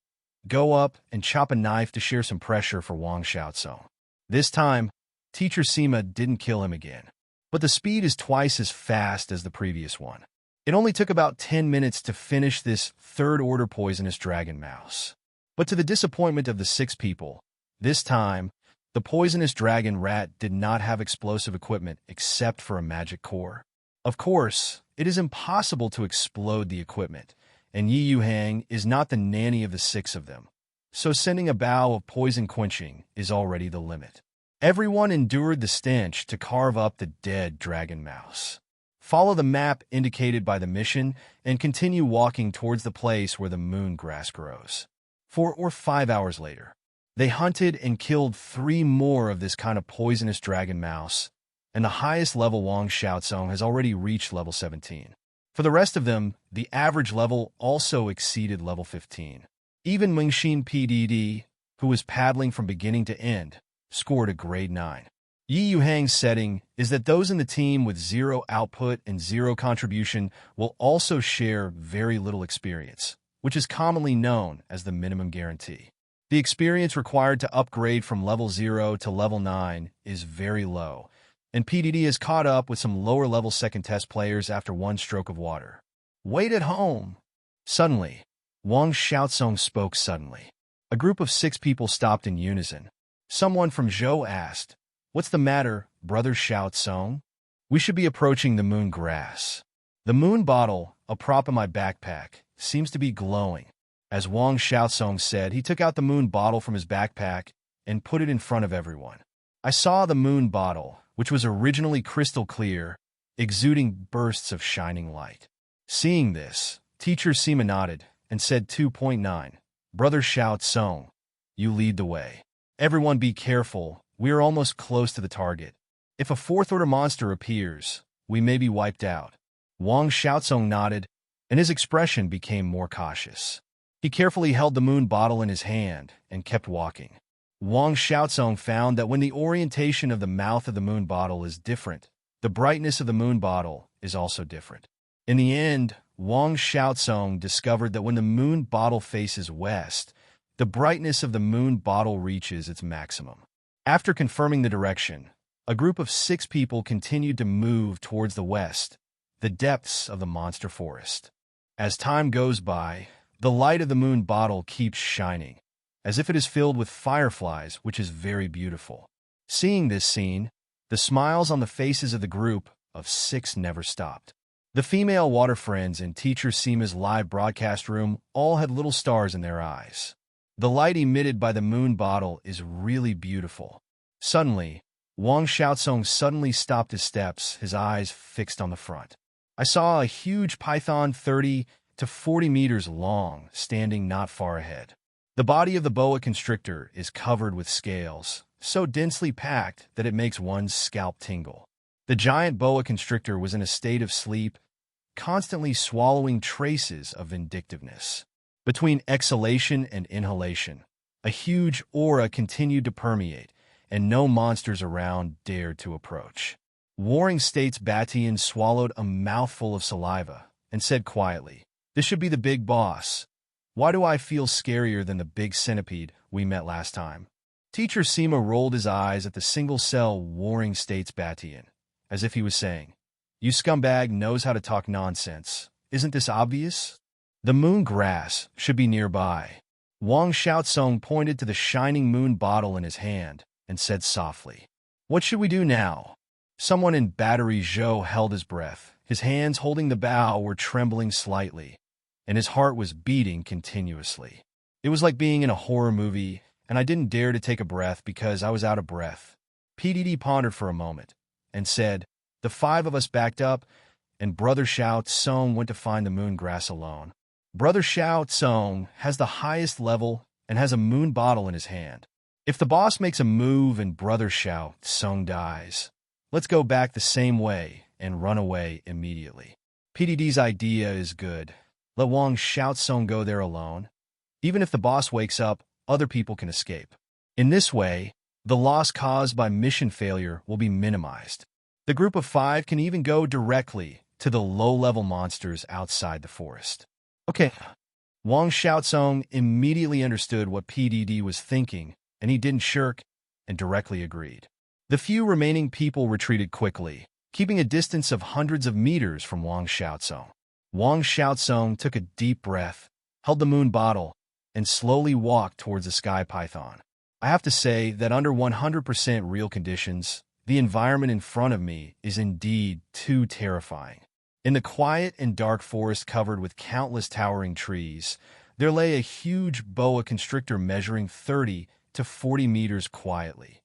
go up and chop a knife to share some pressure for Wang Xiaozong. This time, Teacher Sima didn't kill him again, but the speed is twice as fast as the previous one. It only took about 10 minutes to finish this third-order poisonous dragon mouse. But to the disappointment of the 6 people, this time, the poisonous dragon rat did not have explosive equipment except for a magic core. Of course, it is impossible to explode the equipment, and Yuhang is not the nanny of the 6 of them, so sending a bow of poison quenching is already the limit. Everyone endured the stench to carve up the dead dragon mouse. Follow the map indicated by the mission and continue walking towards the place where the moon grass grows. 4 or 5 hours later, they hunted and killed 3 more of this kind of poisonous dragon mouse, and the highest level Wang Xiaozong has already reached level 17. For the rest of them, the average level also exceeded level 15. Even Mingxin PDD, who was paddling from beginning to end, scored a grade 9. Yuhang's setting is that those in the team with 0 output and 0 contribution will also share very little experience, which is commonly known as the minimum guarantee. The experience required to upgrade from level 0 to level 9 is very low, and PDD has caught up with some lower-level second test players after 1 stroke of water. Wait at home! Suddenly, Wang Xiaozong spoke suddenly. A group of 6 people stopped in unison. Someone from Zhou asked, What's the matter, Brother Xiaozong? We should be approaching the moon grass. The moon bottle, a prop in my backpack, seems to be glowing. As Wang Xiaozong said, he took out the moon bottle from his backpack and put it in front of everyone. I saw the moon bottle, which was originally crystal clear, exuding bursts of shining light. Seeing this, Teacher Sima nodded and said 2.9, Brother Xiaozong, you lead the way. Everyone be careful, we are almost close to the target. If a 4th-order monster appears, we may be wiped out. Wang Xiaozong nodded, and his expression became more cautious. He carefully held the moon bottle in his hand and kept walking. Wang Xiaozong found that when the orientation of the mouth of the moon bottle is different, the brightness of the moon bottle is also different. In the end, Wang Xiaozong discovered that when the moon bottle faces west, the brightness of the moon bottle reaches its maximum. After confirming the direction, a group of 6 people continued to move towards the west, the depths of the monster forest. As time goes by, the light of the moon bottle keeps shining, as if it is filled with fireflies, which is very beautiful. Seeing this scene, the smiles on the faces of the group of 6 never stopped. The female water friends in Teacher Sima's live broadcast room all had little stars in their eyes. The light emitted by the moon bottle is really beautiful. Suddenly, Wang Xiaosong suddenly stopped his steps, his eyes fixed on the front. I saw a huge python 30 to 40 meters long, standing not far ahead. The body of the boa constrictor is covered with scales, so densely packed that it makes one's scalp tingle. The giant boa constrictor was in a state of sleep, constantly swallowing traces of vindictiveness. Between exhalation and inhalation, a huge aura continued to permeate, and no monsters around dared to approach. Warring States Batian swallowed a mouthful of saliva and said quietly, "This should be the big boss. Why do I feel scarier than the big centipede we met last time?" Teacher Sima rolled his eyes at the single-cell Warring States Batian, as if he was saying, "You scumbag knows how to talk nonsense. Isn't this obvious?" The moon grass should be nearby. Wang Xiaosong pointed to the shining moon bottle in his hand and said softly, "What should we do now?" Someone in Battery Zhou held his breath. His hands holding the bow were trembling slightly, and his heart was beating continuously. It was like being in a horror movie, and I didn't dare to take a breath because I was out of breath. PDD pondered for a moment and said, "The five of us backed up, and Brother Xiao Tsong went to find the moon grass alone. Brother Xiao Tsong has the highest level and has a moon bottle in his hand. If the boss makes a move and Brother Xiao Tsong dies, let's go back the same way and run away immediately." PDD's idea is good. Let Wang Xiaosong go there alone. Even if the boss wakes up, other people can escape. In this way, the loss caused by mission failure will be minimized. The group of five can even go directly to the low-level monsters outside the forest. Okay. Wang Xiaosong immediately understood what PDD was thinking, and he didn't shirk and directly agreed. The few remaining people retreated quickly, keeping a distance of hundreds of meters from Wang Xiaosong. Wang Xiaosong took a deep breath, held the moon bottle, and slowly walked towards the sky python. I have to say that under 100% real conditions, the environment in front of me is indeed too terrifying. In the quiet and dark forest covered with countless towering trees, there lay a huge boa constrictor measuring 30 to 40 meters quietly.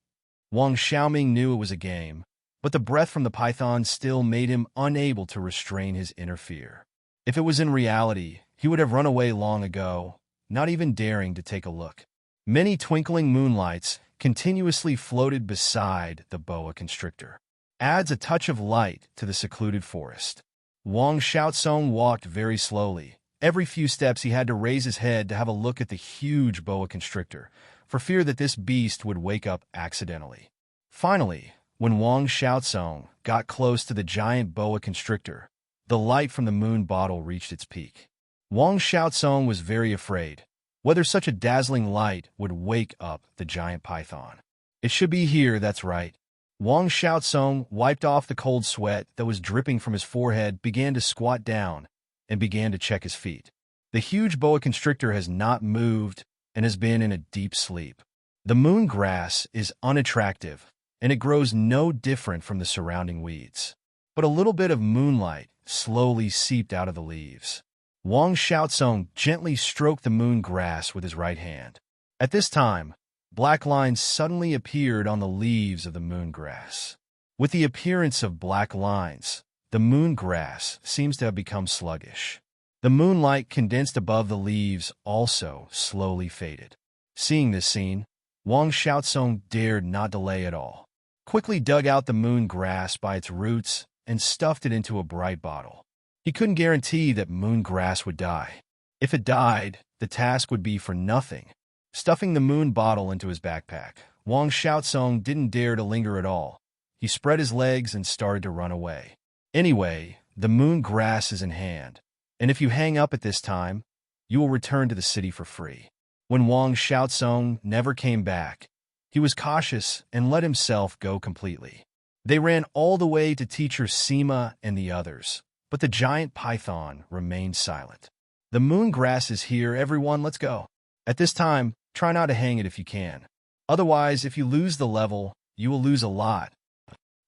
Wang Xiaoming knew it was a game, but the breath from the python still made him unable to restrain his inner fear. If it was in reality, he would have run away long ago, not even daring to take a look. Many twinkling moonlights continuously floated beside the boa constrictor. Adds a touch of light to the secluded forest. Wang Xiaosong walked very slowly. Every few steps he had to raise his head to have a look at the huge boa constrictor, for fear that this beast would wake up accidentally. Finally, when Wang Xiaosong got close to the giant boa constrictor, the light from the moon bottle reached its peak. Wang Xiaosong was very afraid whether such a dazzling light would wake up the giant python. It should be here, that's right. Wang Xiaosong wiped off the cold sweat that was dripping from his forehead, began to squat down, and began to check his feet. The huge boa constrictor has not moved and has been in a deep sleep. The moon grass is unattractive, and it grows no different from the surrounding weeds. But a little bit of moonlight slowly seeped out of the leaves. Wang Xiaosong gently stroked the moon grass with his right hand. At this time, black lines suddenly appeared on the leaves of the moon grass. With the appearance of black lines, the moon grass seems to have become sluggish. The moonlight condensed above the leaves also slowly faded. Seeing this scene, Wang Xiaosong dared not delay at all. Quickly dug out the moon grass by its roots and stuffed it into a bright bottle. He couldn't guarantee that moon grass would die. If it died, the task would be for nothing. Stuffing the moon bottle into his backpack, Wang Xiaosong didn't dare to linger at all. He spread his legs and started to run away. Anyway, the moon grass is in hand, and if you hang up at this time, you will return to the city for free. When Wang Xiaosong never came back, he was cautious and let himself go completely. They ran all the way to Teacher Sima and the others, but the giant python remained silent. "The moon grass is here, everyone, let's go. At this time, try not to hang it if you can. Otherwise, if you lose the level, you will lose a lot."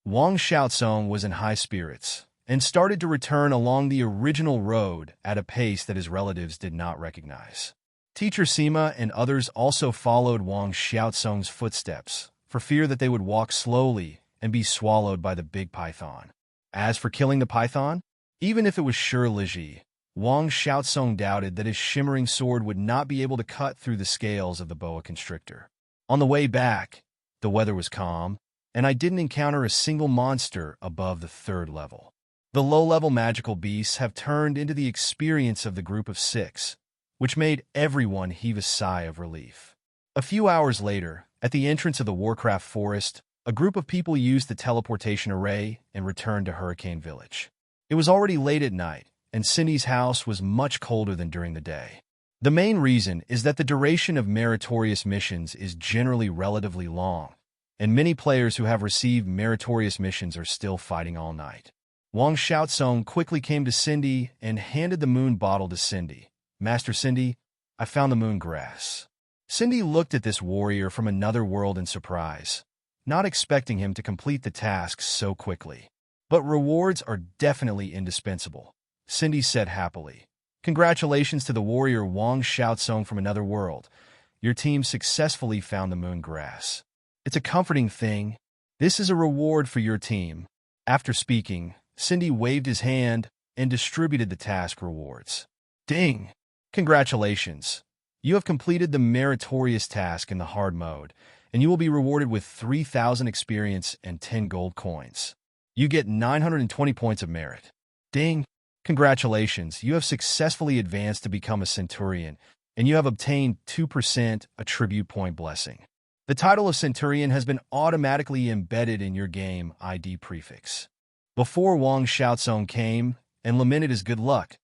Wang Xiaosong was in high spirits and started to return along the original road at a pace that his relatives did not recognize. Teacher Sima and others also followed Wang Xiaosong's footsteps, for fear that they would walk slowly and be swallowed by the big python. As for killing the python, even if it was sure Liji, Wang Xiaotsong doubted that his shimmering sword would not be able to cut through the scales of the boa constrictor. On the way back, the weather was calm, and I didn't encounter a single monster above the 3rd level. The low-level magical beasts have turned into the experience of the group of 6, which made everyone heave a sigh of relief. A few hours later, at the entrance of the Warcraft Forest, a group of people used the teleportation array and returned to Hurricane Village. It was already late at night, and Cindy's house was much colder than during the day. The main reason is that the duration of meritorious missions is generally relatively long, and many players who have received meritorious missions are still fighting all night. Wang Xiaotsong quickly came to Cindy and handed the moon bottle to Cindy. "Master Cindy, I found the moon grass." Cindy looked at this warrior from another world in surprise, not expecting him to complete the tasks so quickly. But rewards are definitely indispensable, Cindy said happily. "Congratulations to the warrior Wang Xiaotsong from another world. Your team successfully found the moon grass. It's a comforting thing. This is a reward for your team." After speaking, Cindy waved his hand and distributed the task rewards. "Ding! Congratulations. You have completed the meritorious task in the hard mode, and you will be rewarded with 3,000 experience and 10 gold coins. You get 920 points of merit. Ding! Congratulations, you have successfully advanced to become a Centurion, and you have obtained 2% attribute point blessing. The title of Centurion has been automatically embedded in your game ID prefix." Before Wang Xiaotsong came and lamented his good luck,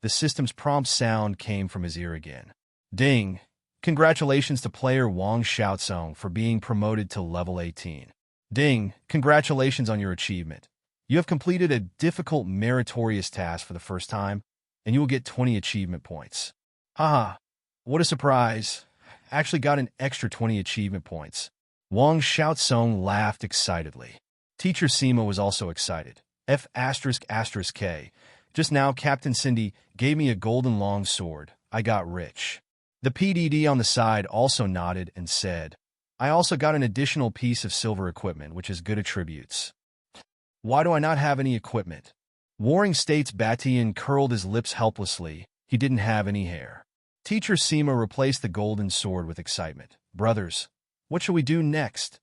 the system's prompt sound came from his ear again. "Ding! Congratulations to player Wang Xiaotsong for being promoted to level 18. Ding! Congratulations on your achievement. You have completed a difficult meritorious task for the first time, and you will get 20 achievement points." "Haha, what a surprise. Actually got an extra 20 achievement points." Wang Xiaotsong laughed excitedly. Teacher Sima was also excited. F***K. "Just now Captain Cindy gave me a golden long sword. I got rich." The PDD on the side also nodded and said, "I also got an additional piece of silver equipment, which is good attributes." "Why do I not have any equipment?" Warring States Batian curled his lips helplessly. He didn't have any hair. Teacher Sima replaced the golden sword with excitement. "Brothers, what shall we do next?"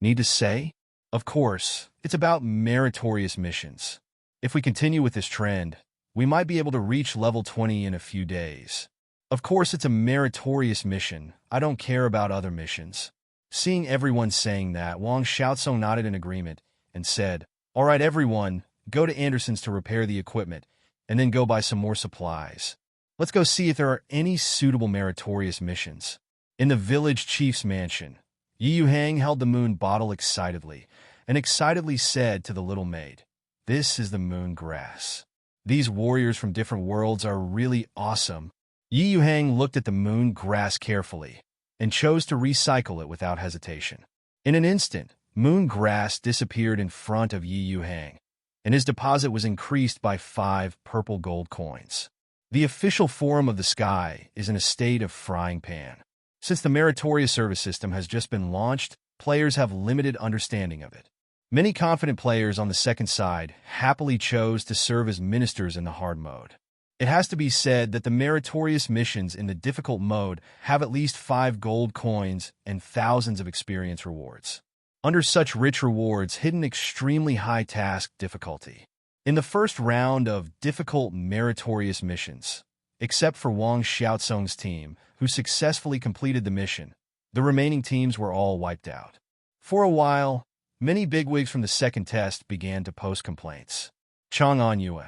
Need to say? Of course, it's about meritorious missions. If we continue with this trend, we might be able to reach level 20 in a few days. Of course, it's a meritorious mission. I don't care about other missions. Seeing everyone saying that, Wang Xiaotsong nodded in agreement and said, "All right, everyone, go to Anderson's to repair the equipment, and then go buy some more supplies. Let's go see if there are any suitable meritorious missions." In the village chief's mansion, Yuhang held the moon bottle excitedly, and excitedly said to the little maid, "This is the moon grass. These warriors from different worlds are really awesome." Yuhang looked at the moon grass carefully, and chose to recycle it without hesitation. In an instant, moon grass disappeared in front of Yuhang, and his deposit was increased by 5 purple gold coins. The official form of the sky is in a state of frying pan. Since the meritorious service system has just been launched, players have limited understanding of it. Many confident players on the second side happily chose to serve as ministers in the hard mode. It has to be said that the meritorious missions in the difficult mode have at least 5 gold coins and thousands of experience rewards. Under such rich rewards, hidden extremely high task difficulty. In the first round of difficult meritorious missions, except for Wang Xiaotsong's team, who successfully completed the mission, the remaining teams were all wiped out. For a while, many bigwigs from the second test began to post complaints. Chang'an Yue,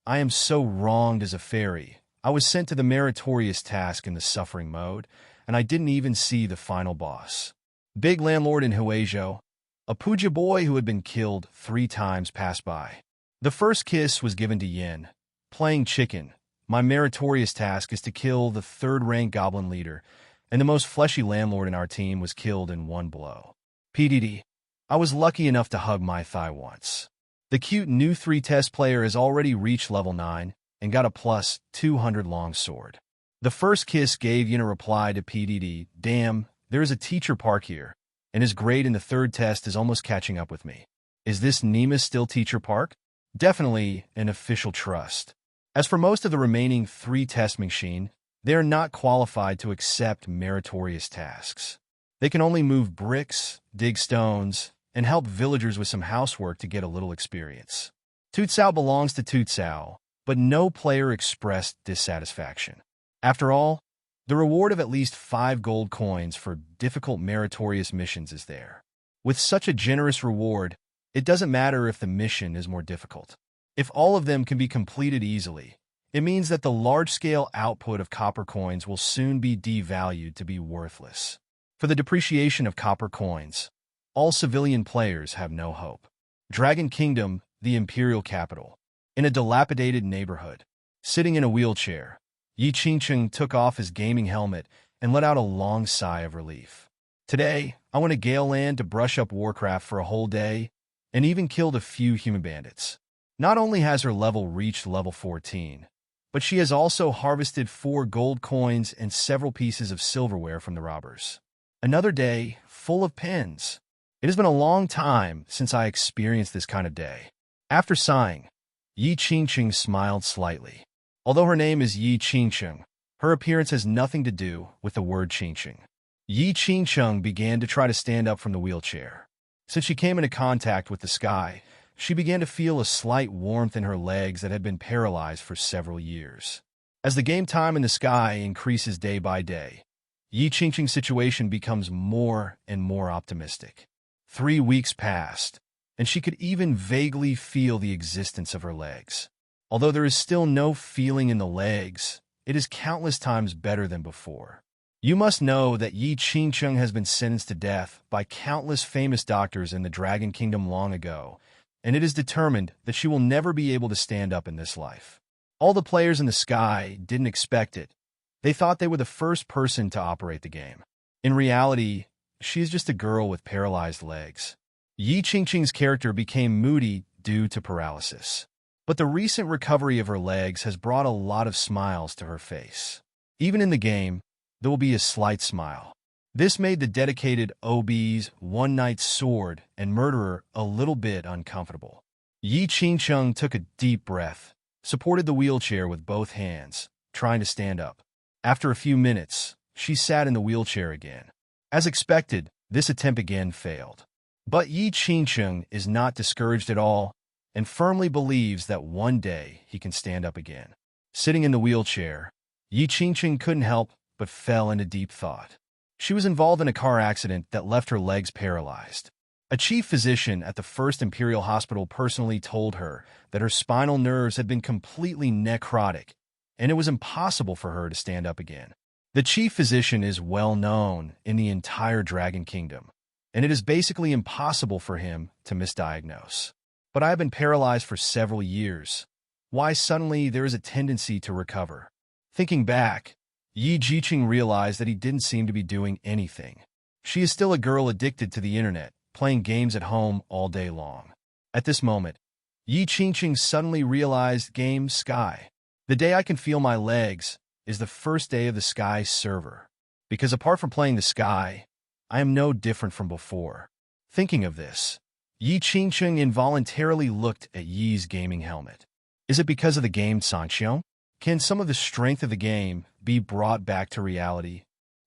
"I am so wronged as a fairy. I was sent to the meritorious task in the suffering mode, and I didn't even see the final boss." Big landlord in Huizhou, a puja boy who had been killed 3 times, passed by. The first kiss was given to Yin. "Playing chicken. My meritorious task is to kill the 3rd-rank goblin leader, and the most fleshy landlord in our team was killed in 1 blow. PDD. I was lucky enough to hug my thigh once." The cute new 3-test player has already reached level 9 and got a plus 200 long sword. The first kiss gave Yin a reply to PDD, "Damn, there is a teacher park here. and his grade in the third test is almost catching up with me. Is this Nemus still Teacher Park? Definitely an official trust. As for most of the remaining 3 test machine, they are not qualified to accept meritorious tasks. They can only move bricks, dig stones, and help villagers with some housework to get a little experience. Tutsao belongs to Tutsao, but no player expressed dissatisfaction. After all, the reward of at least 5 gold coins for difficult meritorious missions is there. With such a generous reward, it doesn't matter if the mission is more difficult. If all of them can be completed easily, it means that the large-scale output of copper coins will soon be devalued to be worthless. For the depreciation of copper coins, all civilian players have no hope. Dragon Kingdom, the imperial capital. In a dilapidated neighborhood, sitting in a wheelchair, Yi Qingcheng took off his gaming helmet and let out a long sigh of relief. Today, I went to Gale Land to brush up Warcraft for a whole day, and even killed a few human bandits. Not only has her level reached level 14, but she has also harvested 4 gold coins and several pieces of silverware from the robbers. Another day, full of pins. It has been a long time since I experienced this kind of day. After sighing, Yi Qingcheng smiled slightly. Although her name is Yi Qingcheng, her appearance has nothing to do with the word Qingcheng. Yi Qingcheng began to try to stand up from the wheelchair. Since she came into contact with the sky, she began to feel a slight warmth in her legs that had been paralyzed for several years. As the game time in the sky increases day by day, Yi Qingcheng's situation becomes more and more optimistic. 3 weeks passed, and she could even vaguely feel the existence of her legs. Although there is still no feeling in the legs, it is countless times better than before. You must know that Yi Qingcheng has been sentenced to death by countless famous doctors in the Dragon Kingdom long ago, and it is determined that she will never be able to stand up in this life. All the players in the sky didn't expect it. They thought they were the first person to operate the game. In reality, she is just a girl with paralyzed legs. Yi Qingcheng's character became moody due to paralysis. But the recent recovery of her legs has brought a lot of smiles to her face. Even in the game, there will be a slight smile. This made the dedicated OB's one-night sword and murderer a little bit uncomfortable. Yi Qingcheng took a deep breath, supported the wheelchair with both hands, trying to stand up. After a few minutes, she sat in the wheelchair again. As expected, this attempt again failed. But Yi Qingcheng is not discouraged at all and firmly believes that one day he can stand up again. Sitting in the wheelchair, Yi Qingcheng couldn't help but fell into deep thought. She was involved in a car accident that left her legs paralyzed. A chief physician at the First Imperial Hospital personally told her that her spinal nerves had been completely necrotic, and it was impossible for her to stand up again. The chief physician is well known in the entire Dragon Kingdom, and it is basically impossible for him to misdiagnose. But I have been paralyzed for several years. Why suddenly there is a tendency to recover? Thinking back, Yi Qingcheng realized that he didn't seem to be doing anything. She is still a girl addicted to the internet, playing games at home all day long. At this moment, Yi Qingcheng suddenly realized Game Sky. The day I can feel my legs is the first day of the Sky server. Because apart from playing the Sky, I am no different from before. Thinking of this, Yi Qingcheng involuntarily looked at Yi's gaming helmet. Is it because of the game Sanxiong? Can some of the strength of the game be brought back to reality?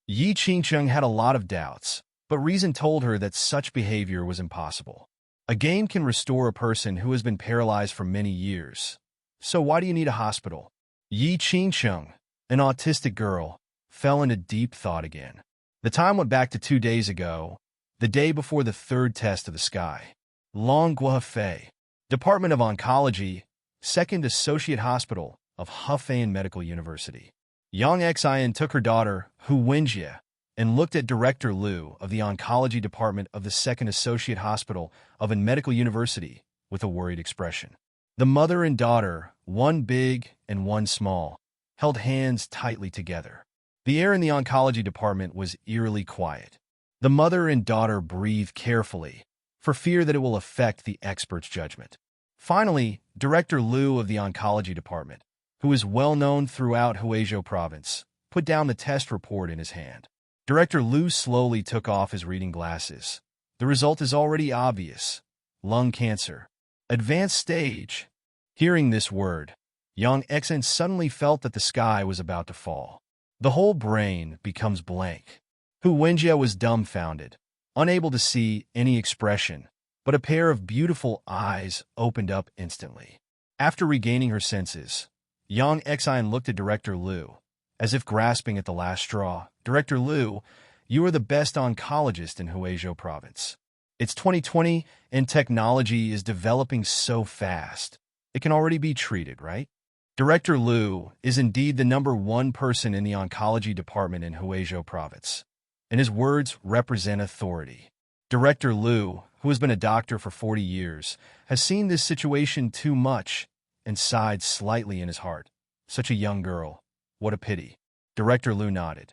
Yi Qingcheng had a lot of doubts, but reason told her that such behavior was impossible. A game can restore a person who has been paralyzed for many years. So why do you need a hospital? Yi Qingcheng, an autistic girl, fell into deep thought again. The time went back to 2 days ago, the day before the third test of the Sky. Longhua, Department of Oncology, Second Associate Hospital of Hefei Medical University. Yang Xian took her daughter, Hu Wenjie, and looked at Director Liu of the Oncology Department of the Second Associate Hospital of a Medical University with a worried expression. The mother and daughter, one big and one small, held hands tightly together. The air in the oncology department was eerily quiet. The mother and daughter breathed carefully, for fear that it will affect the expert's judgment. Finally, Director Liu of the oncology department, who is well known throughout Huizhou province, put down the test report in his hand. Director Liu slowly took off his reading glasses. The result is already obvious. Lung cancer. Advanced stage. Hearing this word, Yang Exen suddenly felt that the sky was about to fall. The whole brain becomes blank. Hu Wenjie was dumbfounded, unable to see any expression, but a pair of beautiful eyes opened up instantly. After regaining her senses, Yang Exine looked at Director Liu, as if grasping at the last straw. Director Liu, you are the best oncologist in Huizhou province. It's 2020 and technology is developing so fast. It can already be treated, right? Director Liu is indeed the #1 person in the oncology department in Huizhou province, and his words represent authority. Director Liu, who has been a doctor for 40 years, has seen this situation too much and sighed slightly in his heart. Such a young girl. What a pity. Director Liu nodded.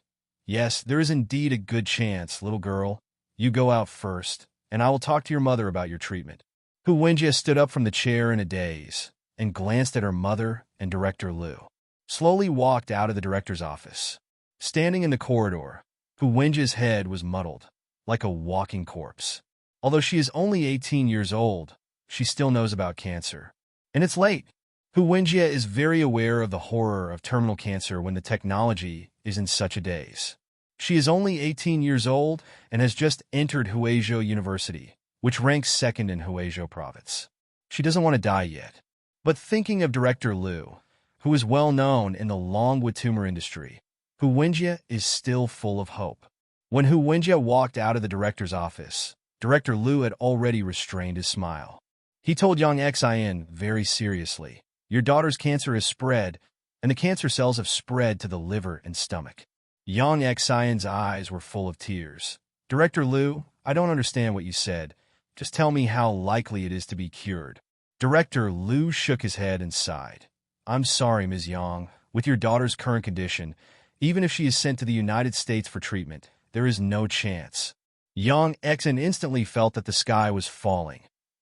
Yes, there is indeed a good chance, little girl. You go out first, and I will talk to your mother about your treatment. Hu Wenjie stood up from the chair in a daze and glanced at her mother and Director Liu. Slowly walked out of the director's office. Standing in the corridor, Hu Wenjie's head was muddled, like a walking corpse. Although she is only 18 years old, she still knows about cancer. And it's late. Hu Wenjie is very aware of the horror of terminal cancer when the technology is in such a daze. She is only 18 years old and has just entered Huizhou University, which ranks second in Huizhou province. She doesn't want to die yet. But thinking of Director Liu, who is well known in the Longwood tumor industry, Hu Wenjie is still full of hope. When Hu Wenjie walked out of the director's office, Director Liu had already restrained his smile. He told Yang Xian very seriously, your daughter's cancer has spread, and the cancer cells have spread to the liver and stomach. Yang Xian's eyes were full of tears. Director Liu, I don't understand what you said. Just tell me how likely it is to be cured. Director Liu shook his head and sighed. I'm sorry, Ms. Yang. With your daughter's current condition, even if she is sent to the United States for treatment, there is no chance. Yang Exen instantly felt that the sky was falling,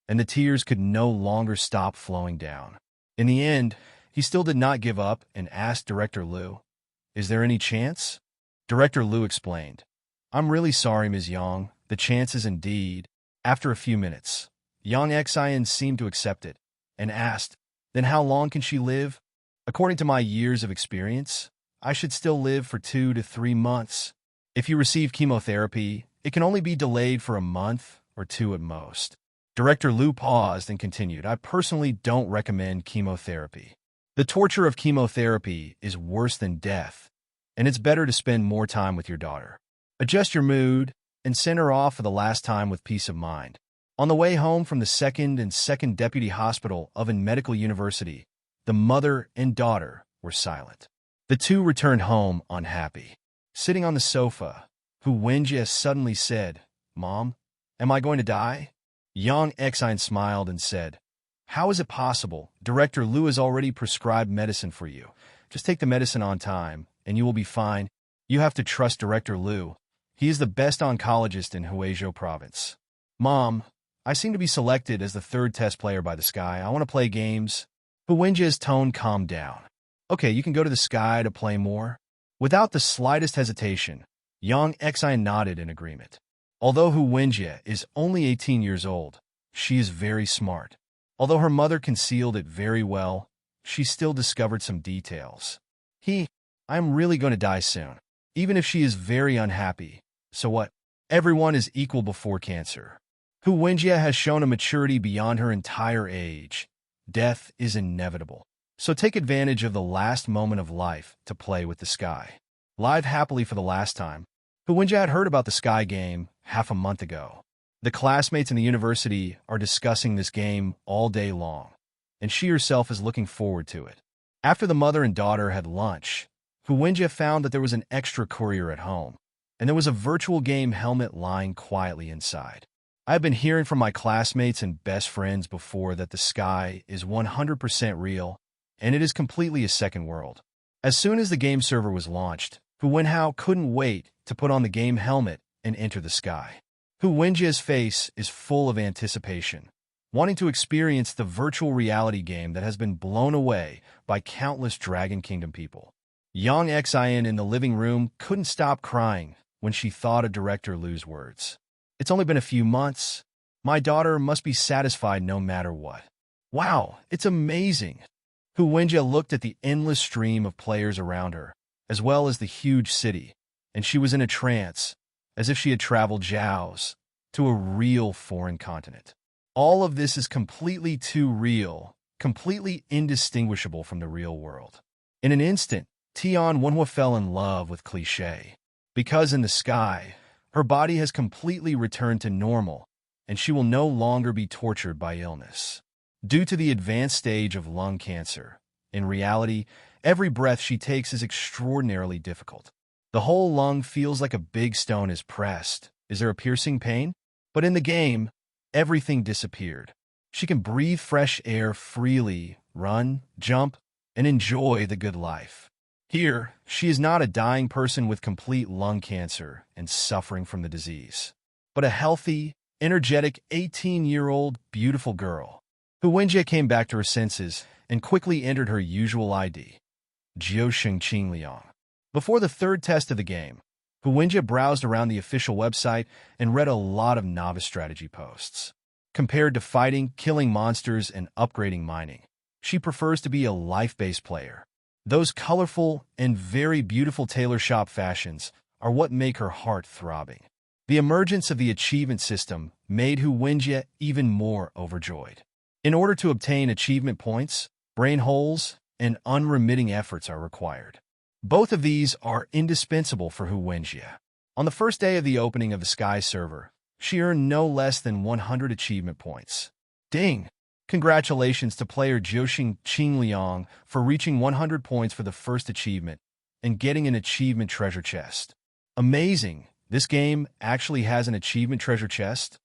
and the tears could no longer stop flowing down. In the end, he still did not give up and asked Director Liu, is there any chance? Director Liu explained, I'm really sorry, Ms. Yang. The chance is indeed. After a few minutes, Yang Xian seemed to accept it and asked, then how long can she live? According to my years of experience, I should still live for 2 to 3 months. If you receive chemotherapy, it can only be delayed for a month or 2 at most. Director Liu paused and continued, I personally don't recommend chemotherapy. The torture of chemotherapy is worse than death, and it's better to spend more time with your daughter. Adjust your mood and send her off for the last time with peace of mind. On the way home from the 2nd and 2nd Deputy Hospital of Elven Medical University, the mother and daughter were silent. The two returned home unhappy. Sitting on the sofa, Hu Wenjie suddenly said, Mom, am I going to die? Yang Exine smiled and said, how is it possible? Director Liu has already prescribed medicine for you. Just take the medicine on time, and you will be fine. You have to trust Director Liu. He is the best oncologist in Huizhou province. Mom, I seem to be selected as the 3rd test player by the sky. I want to play games. Hu Wenjie's tone calmed down. Okay, you can go to the sky to play more. Without the slightest hesitation, Yang Exine nodded in agreement. Although Hu Wenjie is only 18 years old, she is very smart. Although her mother concealed it very well, she still discovered some details. I'm really going to die soon, even if she is very unhappy. So what? Everyone is equal before cancer. Hu Wenjie has shown a maturity beyond her entire age. Death is inevitable. So take advantage of the last moment of life to play with the sky. Live happily for the last time. Hu Wenjie had heard about the sky game half a month ago. The classmates in the university are discussing this game all day long, and she herself is looking forward to it. After the mother and daughter had lunch, Hu Wenjie found that there was an extra courier at home, and there was a virtual game helmet lying quietly inside. I have been hearing from my classmates and best friends before that the sky is 100% real, and it is completely a second world. As soon as the game server was launched, Hu Wenhao couldn't wait to put on the game helmet and enter the sky. Hu Wenjie's face is full of anticipation, wanting to experience the virtual reality game that has been blown away by countless Dragon Kingdom people. Yang Xian in the living room couldn't stop crying when she thought of Director Liu's words. It's only been a few months. My daughter must be satisfied no matter what. Wow, it's amazing. Hu Wenjie looked at the endless stream of players around her, as well as the huge city, and she was in a trance, as if she had traveled Zhao's to a real foreign continent. All of this is completely too real, completely indistinguishable from the real world. In an instant, Tian Wenhua fell in love with cliché. Because in the sky, her body has completely returned to normal, and she will no longer be tortured by illness. Due to the advanced stage of lung cancer, in reality, every breath she takes is extraordinarily difficult. The whole lung feels like a big stone is pressed. Is there a piercing pain? But in the game, everything disappeared. She can breathe fresh air freely, run, jump, and enjoy the good life. Here, she is not a dying person with complete lung cancer and suffering from the disease, but a healthy, energetic 18-year-old beautiful girl. Hu Wenjie came back to her senses and quickly entered her usual ID, Jiusheng Qingliang. Before the third test of the game, Hu Wenjie browsed around the official website and read a lot of novice strategy posts. Compared to fighting, killing monsters, and upgrading mining, she prefers to be a life-based player. Those colorful and very beautiful tailor shop fashions are what make her heart throbbing. The emergence of the achievement system made Hu Wenjie even more overjoyed. In order to obtain achievement points, brain holes and unremitting efforts are required. Both of these are indispensable for Hu Wenjie. On the first day of the opening of the Sky server, she earned no less than 100 achievement points. Ding! Congratulations to player Jiusheng Qingliang for reaching 100 points for the first achievement and getting an achievement treasure chest. Amazing! This game actually has an achievement treasure chest?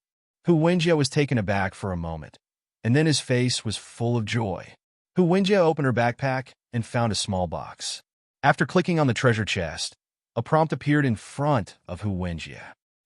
Hu Wenjie was taken aback for a moment, and then his face was full of joy. Hu Wenjie opened her backpack and found a small box. After clicking on the treasure chest, a prompt appeared in front of Hu Wenjie.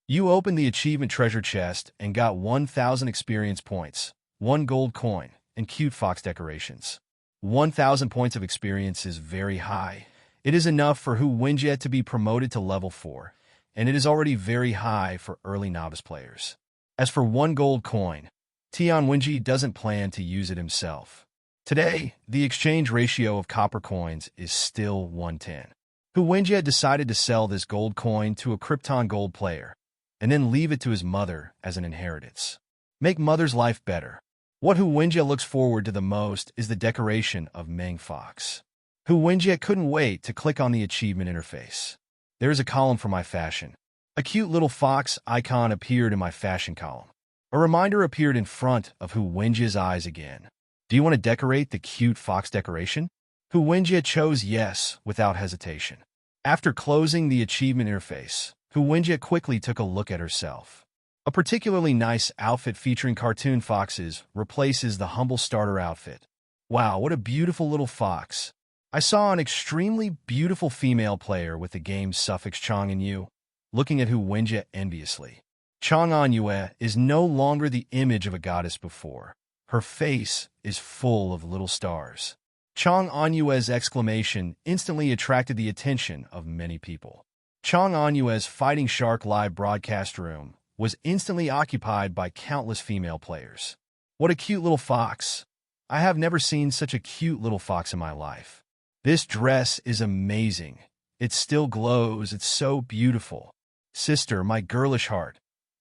You opened the achievement treasure chest and got 1,000 experience points, 1 gold coin, and cute fox decorations. 1,000 points of experience is very high. It is enough for Hu Wenjie to be promoted to level 4, and it is already very high for early novice players. As for 1 gold coin, Tian Wenjie doesn't plan to use it himself. Today, the exchange ratio of copper coins is still 1:10. Hu Wenjie decided to sell this gold coin to a Krypton gold player, and then leave it to his mother as an inheritance. Make mother's life better. What Hu Wenjie looks forward to the most is the decoration of Meng Fox. Hu Wenjie couldn't wait to click on the achievement interface. There is a column for my fashion. A cute little fox icon appeared in my fashion column. A reminder appeared in front of Hu Wenjie's eyes again. Do you want to decorate the cute fox decoration? Hu Wenjie chose yes without hesitation. After closing the achievement interface, Hu Wenjie quickly took a look at herself. A particularly nice outfit featuring cartoon foxes replaces the humble starter outfit. Wow, what a beautiful little fox. I saw an extremely beautiful female player with the game's suffix Chang and Yu, looking at Hu Wenjie enviously. Chang Anyue is no longer the image of a goddess before. Her face is full of little stars. Chang Anyue's exclamation instantly attracted the attention of many people. Chang Anyue's Fighting Shark live broadcast room was instantly occupied by countless female players. What a cute little fox. I have never seen such a cute little fox in my life. This dress is amazing. It still glows. It's so beautiful. Sister, my girlish heart.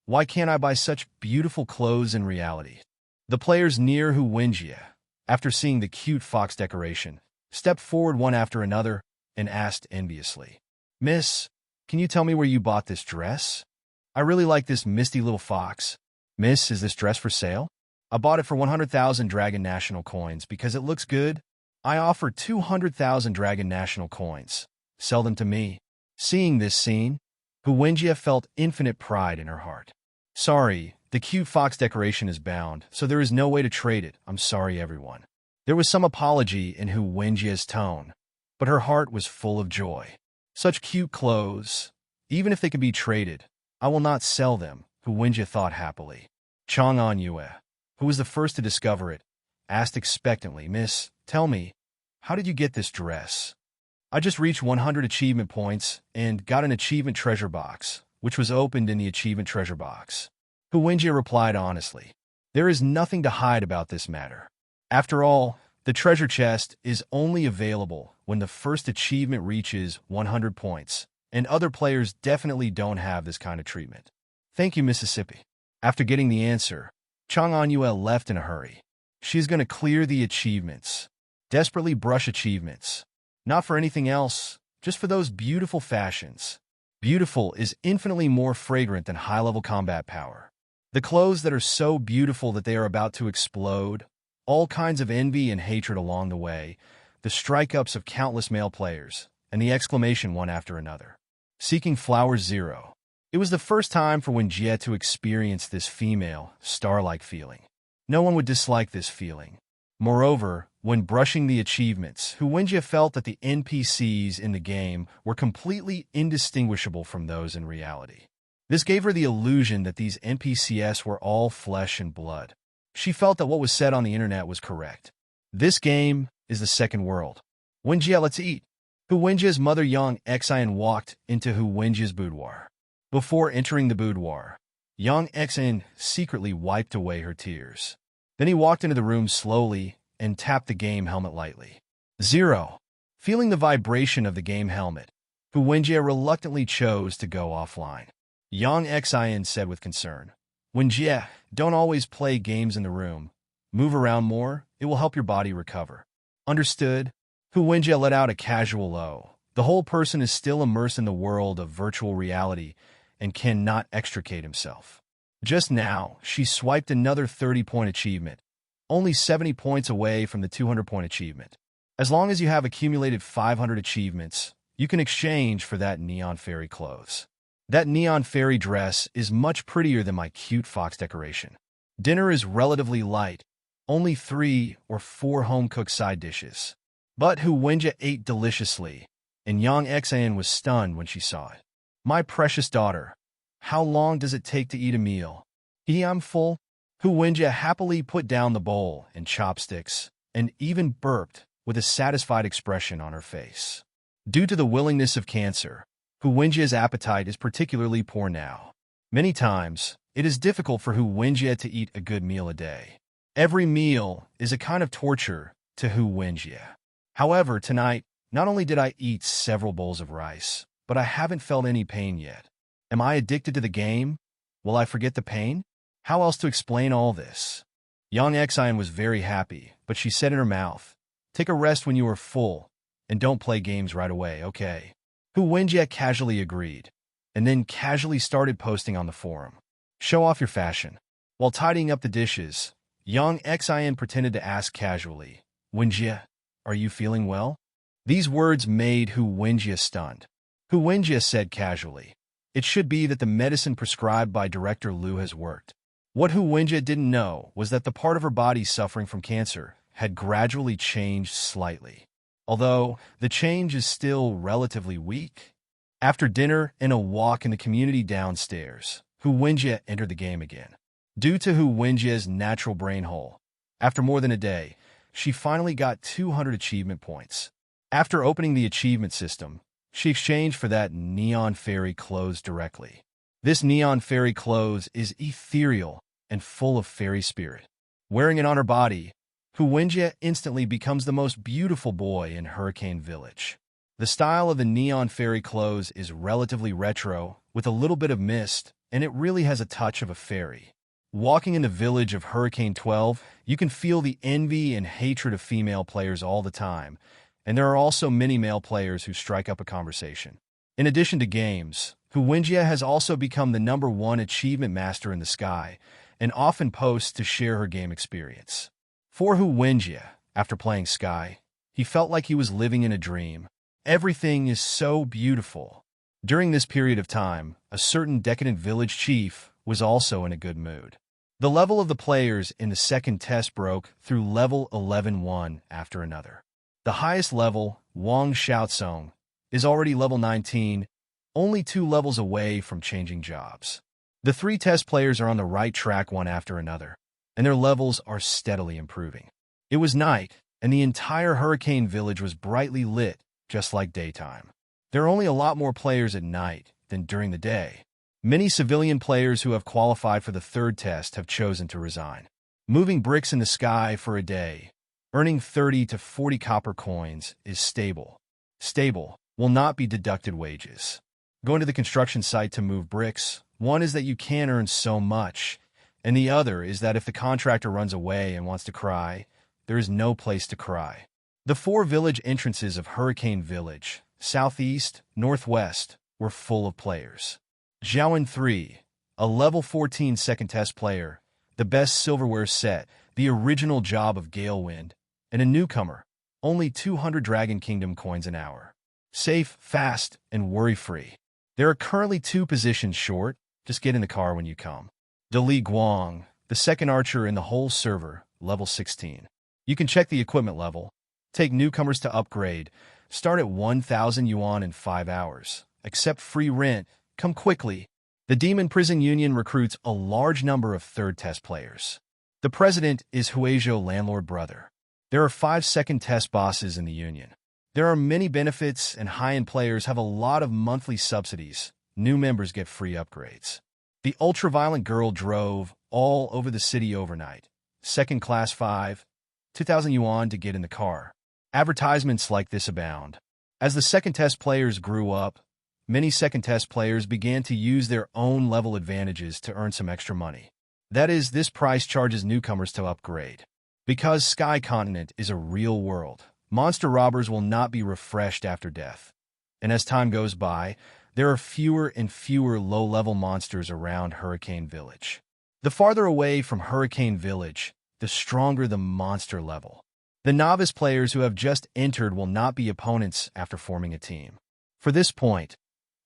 Why can't I buy such beautiful clothes in reality? The players near Hu Wenjie, after seeing the cute fox decoration, stepped forward one after another and asked enviously, Miss, can you tell me where you bought this dress? I really like this misty little fox. Miss, is this dress for sale? I bought it for 100,000 Dragon National Coins because it looks good. I offer 200,000 Dragon National Coins. Sell them to me. Seeing this scene, Hu Wenjie felt infinite pride in her heart. Sorry, the cute fox decoration is bound, so there is no way to trade it. I'm sorry, everyone. There was some apology in Hu Wenjie's tone, but her heart was full of joy. Such cute clothes. Even if they can be traded, I will not sell them, Hu Wenjie thought happily. Chang Anyue, who was the first to discover it, asked expectantly, Miss, tell me, how did you get this dress? I just reached 100 achievement points and got an achievement treasure box, which was opened in the achievement treasure box. Hu Wenjie replied honestly. There is nothing to hide about this matter. After all, the treasure chest is only available when the first achievement reaches 100 points, and other players definitely don't have this kind of treatment. Thank you, Mississippi. After getting the answer, Chang Anyuel left in a hurry. She's going to clear the achievements. Desperately brush achievements. Not for anything else, just for those beautiful fashions. Beautiful is infinitely more fragrant than high-level combat power. The clothes that are so beautiful that they are about to explode, all kinds of envy and hatred along the way, the strike-ups of countless male players, and the exclamation one after another. Seeking Flowers 0. It was the first time for Wenjie to experience this female, star-like feeling. No one would dislike this feeling. Moreover, when brushing the achievements, Hu Wenjie felt that the NPCs in the game were completely indistinguishable from those in reality. This gave her the illusion that these NPCs were all flesh and blood. She felt that what was said on the internet was correct. This game is the second world. Wenjie, let's eat. Hu Wenjie's mother Yang Xian walked into Hu Wenjie's boudoir. Before entering the boudoir, Yang Xian secretly wiped away her tears. Then he walked into the room slowly and tapped the game helmet lightly. 0. Feeling the vibration of the game helmet, Hu Wenjie reluctantly chose to go offline. Yang Xian said with concern, Wenjie, don't always play games in the room. Move around more, it will help your body recover. Understood? Hu Wenjie let out a casual "oh." The whole person is still immersed in the world of virtual reality and cannot extricate himself. Just now, she swiped another 30-point achievement, only 70 points away from the 200-point achievement. As long as you have accumulated 500 achievements, you can exchange for that neon fairy clothes. That neon fairy dress is much prettier than my cute fox decoration. Dinner is relatively light, only 3 or 4 home-cooked side dishes. But Hu Wenjie ate deliciously, and Yang Xian was stunned when she saw it. My precious daughter, how long does it take to eat a meal? I'm full. Hu Wenjie happily put down the bowl and chopsticks, and even burped with a satisfied expression on her face. Due to the willingness of cancer, Hu Wenjie's appetite is particularly poor now. Many times, it is difficult for Hu Wenjie to eat a good meal a day. Every meal is a kind of torture to Hu Wenjie. However, tonight, not only did I eat several bowls of rice, but I haven't felt any pain yet. Am I addicted to the game? Will I forget the pain? How else to explain all this? Yang Xian was very happy, but she said in her mouth, Take a rest when you are full, and don't play games right away, okay? Hu Wenjie casually agreed, and then casually started posting on the forum. Show off your fashion. While tidying up the dishes, Yang Xian pretended to ask casually, Wenjie, are you feeling well? These words made Hu Wenjie stunned. Hu Wenjie said casually, It should be that the medicine prescribed by Director Liu has worked. What Hu Wenjie didn't know was that the part of her body suffering from cancer had gradually changed slightly. Although the change is still relatively weak. After dinner and a walk in the community downstairs, Hu Wenjie entered the game again. Due to Hu Wenjie's natural brain hole, after more than a day, she finally got 200 achievement points. After opening the achievement system, she exchanged for that neon fairy clothes directly. This neon fairy clothes is ethereal and full of fairy spirit. Wearing it on her body, Hu Wenjie instantly becomes the most beautiful boy in Hurricane Village. The style of the neon fairy clothes is relatively retro, with a little bit of mist, and it really has a touch of a fairy. Walking in the village of Hurricane 12, you can feel the envy and hatred of female players all the time, and there are also many male players who strike up a conversation. In addition to games, Hu Wenjie has also become the #1 achievement master in the sky, and often posts to share her game experience. For Hu Wenjie, after playing Sky, he felt like he was living in a dream. Everything is so beautiful. During this period of time, a certain decadent village chief was also in a good mood. The level of the players in the second test broke through level 11 one after another. The highest level, Wang Xiaosong, is already level 19, only 2 levels away from changing jobs. The 3 test players are on the right track one after another, and their levels are steadily improving. It was night, and the entire Hurricane Village was brightly lit just like daytime. There are only a lot more players at night than during the day. Many civilian players who have qualified for the third test have chosen to resign. Moving bricks in the sky for a day, earning 30 to 40 copper coins is stable. Stable will not be deducted wages. Going to the construction site to move bricks, one is that you can earn so much, and the other is that if the contractor runs away and wants to cry, there is no place to cry. The 4 village entrances of Hurricane Village, southeast, northwest, were full of players. Zhaoan 3, a level 14 second test player, the best silverware set, the original job of Galewind, and a newcomer, only 200 Dragon Kingdom coins an hour. Safe, fast, and worry-free. There are currently 2 positions short, just get in the car when you come. Dali Guang, the second archer in the whole server, level 16. You can check the equipment level, take newcomers to upgrade, start at 1,000 yuan in 5 hours, accept free rent, come quickly. The Demon Prison Union recruits a large number of third test players. The president is Huizhou landlord brother. There are 5 second test bosses in the union. There are many benefits and high-end players have a lot of monthly subsidies. New members get free upgrades. The ultra-violent girl drove all over the city overnight. Second class 5, 2,000 yuan to get in the car. Advertisements like this abound. As the second test players grew up, many second test players began to use their own level advantages to earn some extra money. That is, this price charges newcomers to upgrade. Because Sky Continent is a real world, monster robbers will not be refreshed after death. And as time goes by, there are fewer and fewer low-level monsters around Hurricane Village. The farther away from Hurricane Village, the stronger the monster level. The novice players who have just entered will not be opponents after forming a team. For this point,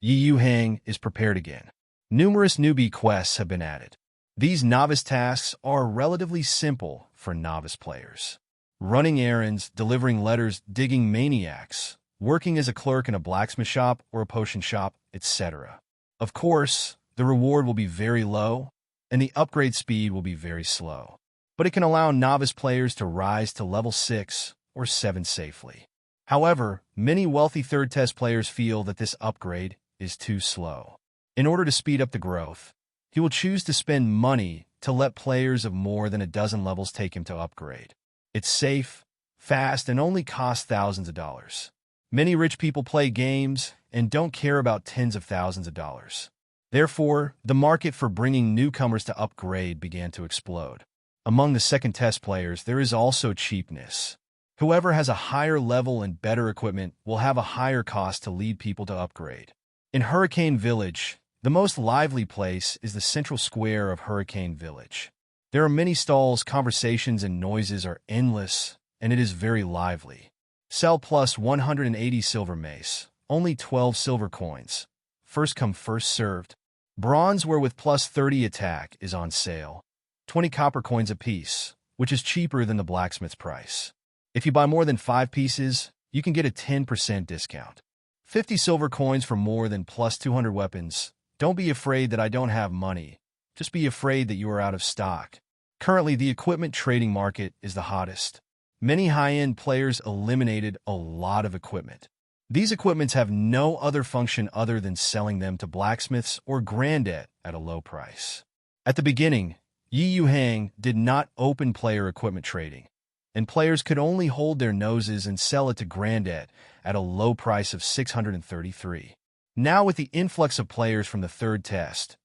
Yuhang is prepared again. Numerous newbie quests have been added. These novice tasks are relatively simple for novice players. Running errands, delivering letters, digging maniacs, working as a clerk in a blacksmith shop or a potion shop, etc. Of course, the reward will be very low, and the upgrade speed will be very slow. But it can allow novice players to rise to level 6 or 7 safely. However, many wealthy third test players feel that this upgrade is too slow. In order to speed up the growth, he will choose to spend money to let players of more than a dozen levels take him to upgrade. It's safe, fast, and only costs thousands of dollars. Many rich people play games and don't care about tens of thousands of dollars. Therefore, the market for bringing newcomers to upgrade began to explode. Among the second test players, there is also cheapness. Whoever has a higher level and better equipment will have a higher cost to lead people to upgrade. In Hurricane Village, the most lively place is the central square of Hurricane Village. There are many stalls, conversations, and noises are endless, and it is very lively. Sell plus 180 silver mace, only 12 silver coins. First come, first served. Bronzeware with plus 30 attack is on sale. 20 copper coins apiece, which is cheaper than the blacksmith's price. If you buy more than 5 pieces, you can get a 10% discount. 50 silver coins for more than plus 200 weapons. Don't be afraid that I don't have money. Just be afraid that you are out of stock. Currently, the equipment trading market is the hottest. Many high-end players eliminated a lot of equipment. These equipments have no other function other than selling them to blacksmiths or granddad at a low price. At the beginning, Yuhang did not open player equipment trading, and players could only hold their noses and sell it to granddad at a low price of 633. Now with the influx of players from the third test,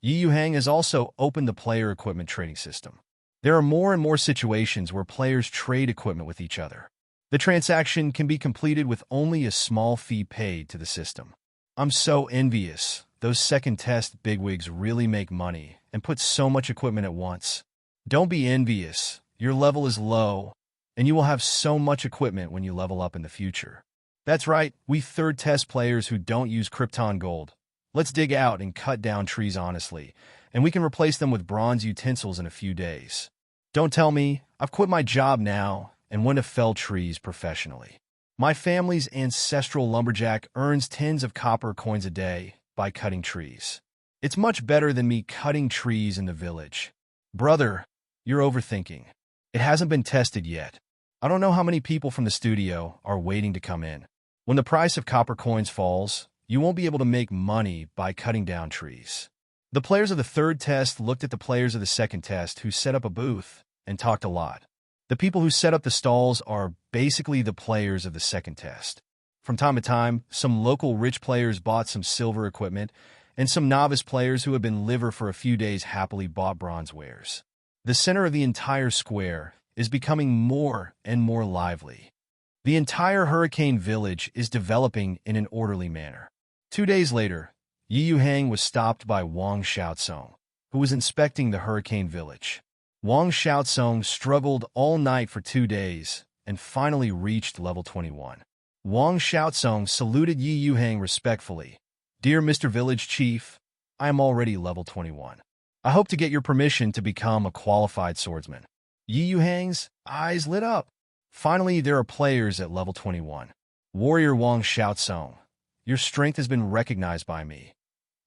Yuhang has also opened the player equipment trading system. There are more and more situations where players trade equipment with each other. The transaction can be completed with only a small fee paid to the system. I'm so envious. Those second test bigwigs really make money and put so much equipment at once. Don't be envious. Your level is low, and you will have so much equipment when you level up in the future. That's right, we third test players who don't use Krypton Gold. Let's dig out and cut down trees honestly, and we can replace them with bronze utensils in a few days. Don't tell me, I've quit my job now and want to fell trees professionally. My family's ancestral lumberjack earns tens of copper coins a day by cutting trees. It's much better than me cutting trees in the village. Brother, you're overthinking. It hasn't been tested yet. I don't know how many people from the studio are waiting to come in. When the price of copper coins falls, you won't be able to make money by cutting down trees. The players of the third test looked at the players of the second test who set up a booth and talked a lot. The people who set up the stalls are basically the players of the second test. From time to time, some local rich players bought some silver equipment, and some novice players who had been liver for a few days happily bought bronze wares. The center of the entire square is becoming more and more lively. The entire Hurricane Village is developing in an orderly manner. 2 days later, Yuhang was stopped by Wang Xiaosong, who was inspecting the Hurricane Village. Wang Xiaosong struggled all night for 2 days and finally reached level 21. Wang Xiaosong saluted Yuhang respectfully. "Dear Mr. Village Chief, I am already level 21. I hope to get your permission to become a qualified swordsman." Yuhang's eyes lit up. Finally, there are players at level 21. Warrior Wang Xiaosong, your strength has been recognized by me.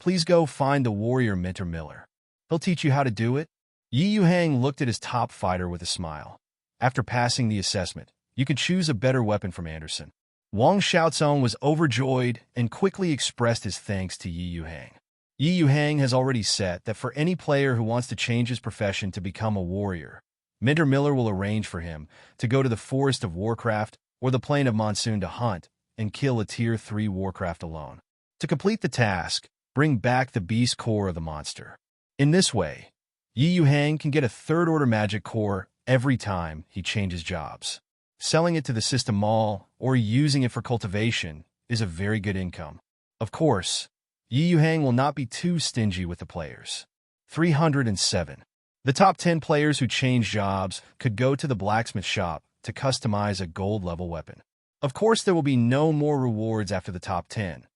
Please go find the warrior Mentor Miller. He'll teach you how to do it. Yuhang looked at his top fighter with a smile. After passing the assessment, you can choose a better weapon from Anderson. Wang Xiaosong was overjoyed and quickly expressed his thanks to Yuhang. Yuhang has already said that for any player who wants to change his profession to become a warrior, Mentor Miller will arrange for him to go to the Forest of Warcraft or the Plain of Monsoon to hunt and kill a Tier 3 Warcraft alone. To complete the task, bring back the beast core of the monster. In this way, Yuhang can get a third-order magic core every time he changes jobs. Selling it to the system mall or using it for cultivation is a very good income. Of course, Yuhang will not be too stingy with the players. 307. The top 10 players who change jobs could go to the blacksmith shop to customize a gold-level weapon. Of course, there will be no more rewards after the top 10.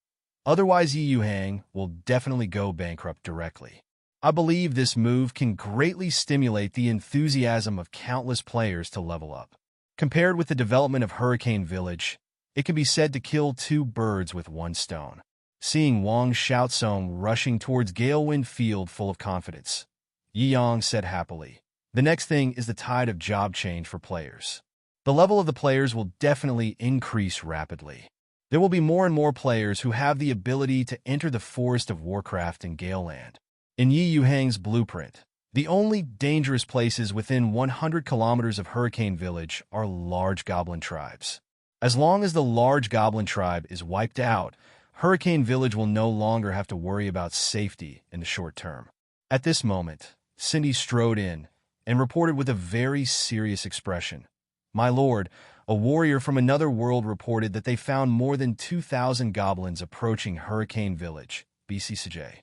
Otherwise, Yuhang will definitely go bankrupt directly. I believe this move can greatly stimulate the enthusiasm of countless players to level up. Compared with the development of Hurricane Village, it can be said to kill 2 birds with 1 stone. Seeing Wang Xiaosong rushing towards Galewind Field full of confidence, Yuhang said happily, "The next thing is the tide of job change for players. The level of the players will definitely increase rapidly. There will be more and more players who have the ability to enter the Forest of Warcraft in Galeland. In Yuhang's blueprint, the only dangerous places within 100 kilometers of Hurricane Village are large goblin tribes. As long as the large goblin tribe is wiped out, Hurricane Village will no longer have to worry about safety in the short term." At this moment, Cindy strode in and reported with a very serious expression, "My lord, a warrior from another world reported that they found more than 2,000 goblins approaching Hurricane Village, BCCJ.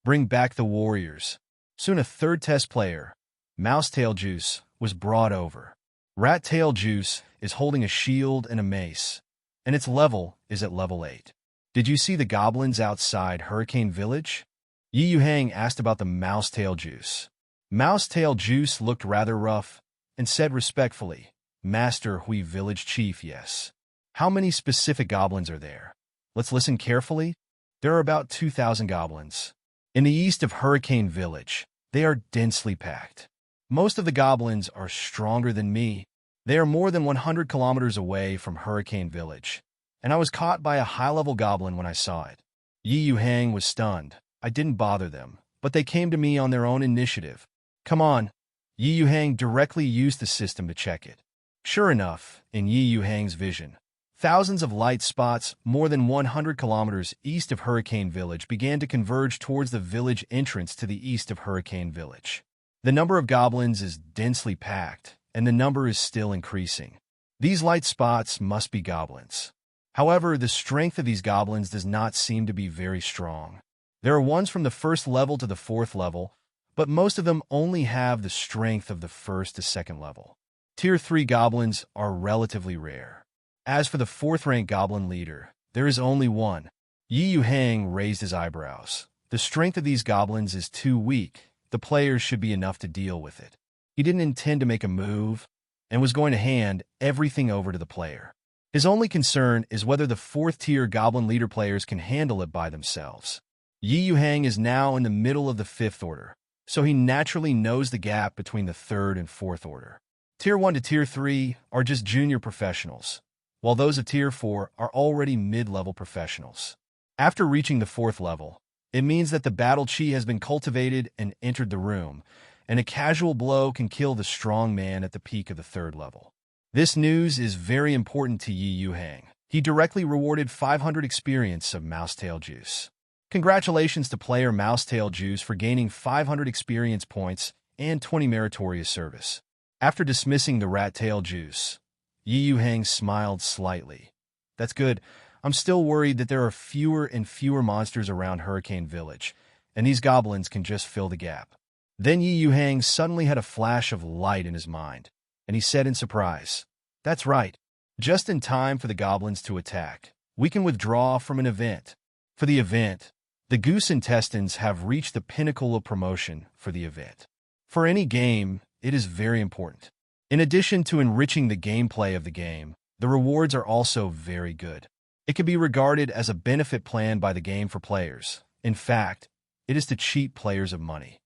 Bring back the warriors." Soon a third test player, Mousetail Juice, was brought over. Rat-tail Juice is holding a shield and a mace, and its level is at level 8. "Did you see the goblins outside Hurricane Village?" Yuhang asked about the Mousetail Juice. Mousetail Juice looked rather rough and said respectfully, "Master Hui Village Chief, yes." "How many specific goblins are there?" "Let's listen carefully. There are about 2,000 goblins. In the east of Hurricane Village, they are densely packed. Most of the goblins are stronger than me. They are more than 100 kilometers away from Hurricane Village, and I was caught by a high-level goblin when I saw it." Yuhang was stunned. "I didn't bother them, but they came to me on their own initiative." "Come on." Yuhang directly used the system to check it. Sure enough, in Yuhang's vision, thousands of light spots more than 100 kilometers east of Hurricane Village began to converge towards the village entrance to the east of Hurricane Village. The number of goblins is densely packed, and the number is still increasing. These light spots must be goblins. However, the strength of these goblins does not seem to be very strong. There are ones from the 1st level to the 4th level, but most of them only have the strength of the 1st to 2nd level. Tier 3 goblins are relatively rare. As for the 4th-rank goblin leader, there is only one. Yuhang raised his eyebrows. The strength of these goblins is too weak. The players should be enough to deal with it. He didn't intend to make a move and was going to hand everything over to the player. His only concern is whether the 4th-tier goblin leader players can handle it by themselves. Yuhang is now in the middle of the 5th order, so he naturally knows the gap between the 3rd and 4th order. Tier 1 to Tier 3 are just junior professionals. while those of Tier 4 are already mid-level professionals. After reaching the 4th level, it means that the battle chi has been cultivated and entered the room, and a casual blow can kill the strong man at the peak of the 3rd level. This news is very important to Yuhang. He directly rewarded 500 experience of Mousetail Juice. Congratulations to player Mousetail Juice for gaining 500 experience points and 20 meritorious service. After dismissing the Rat-tail Juice, Yuhang smiled slightly. That's good. I'm still worried that there are fewer and fewer monsters around Hurricane Village, and these goblins can just fill the gap. Then Yuhang suddenly had a flash of light in his mind, and he said in surprise, "That's right. Just in time for the goblins to attack. We can withdraw from an event." For the event, the goose intestines have reached the pinnacle of promotion for the event. For any game, it is very important. In addition to enriching the gameplay of the game, the rewards are also very good. It can be regarded as a benefit plan by the game for players. In fact, it is to cheat players of money.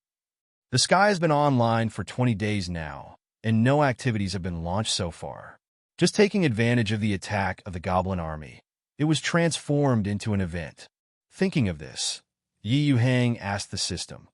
The Sky has been online for 20 days now, and no activities have been launched so far. Just taking advantage of the attack of the Goblin army, it was transformed into an event. Thinking of this, Yuhang asked the system,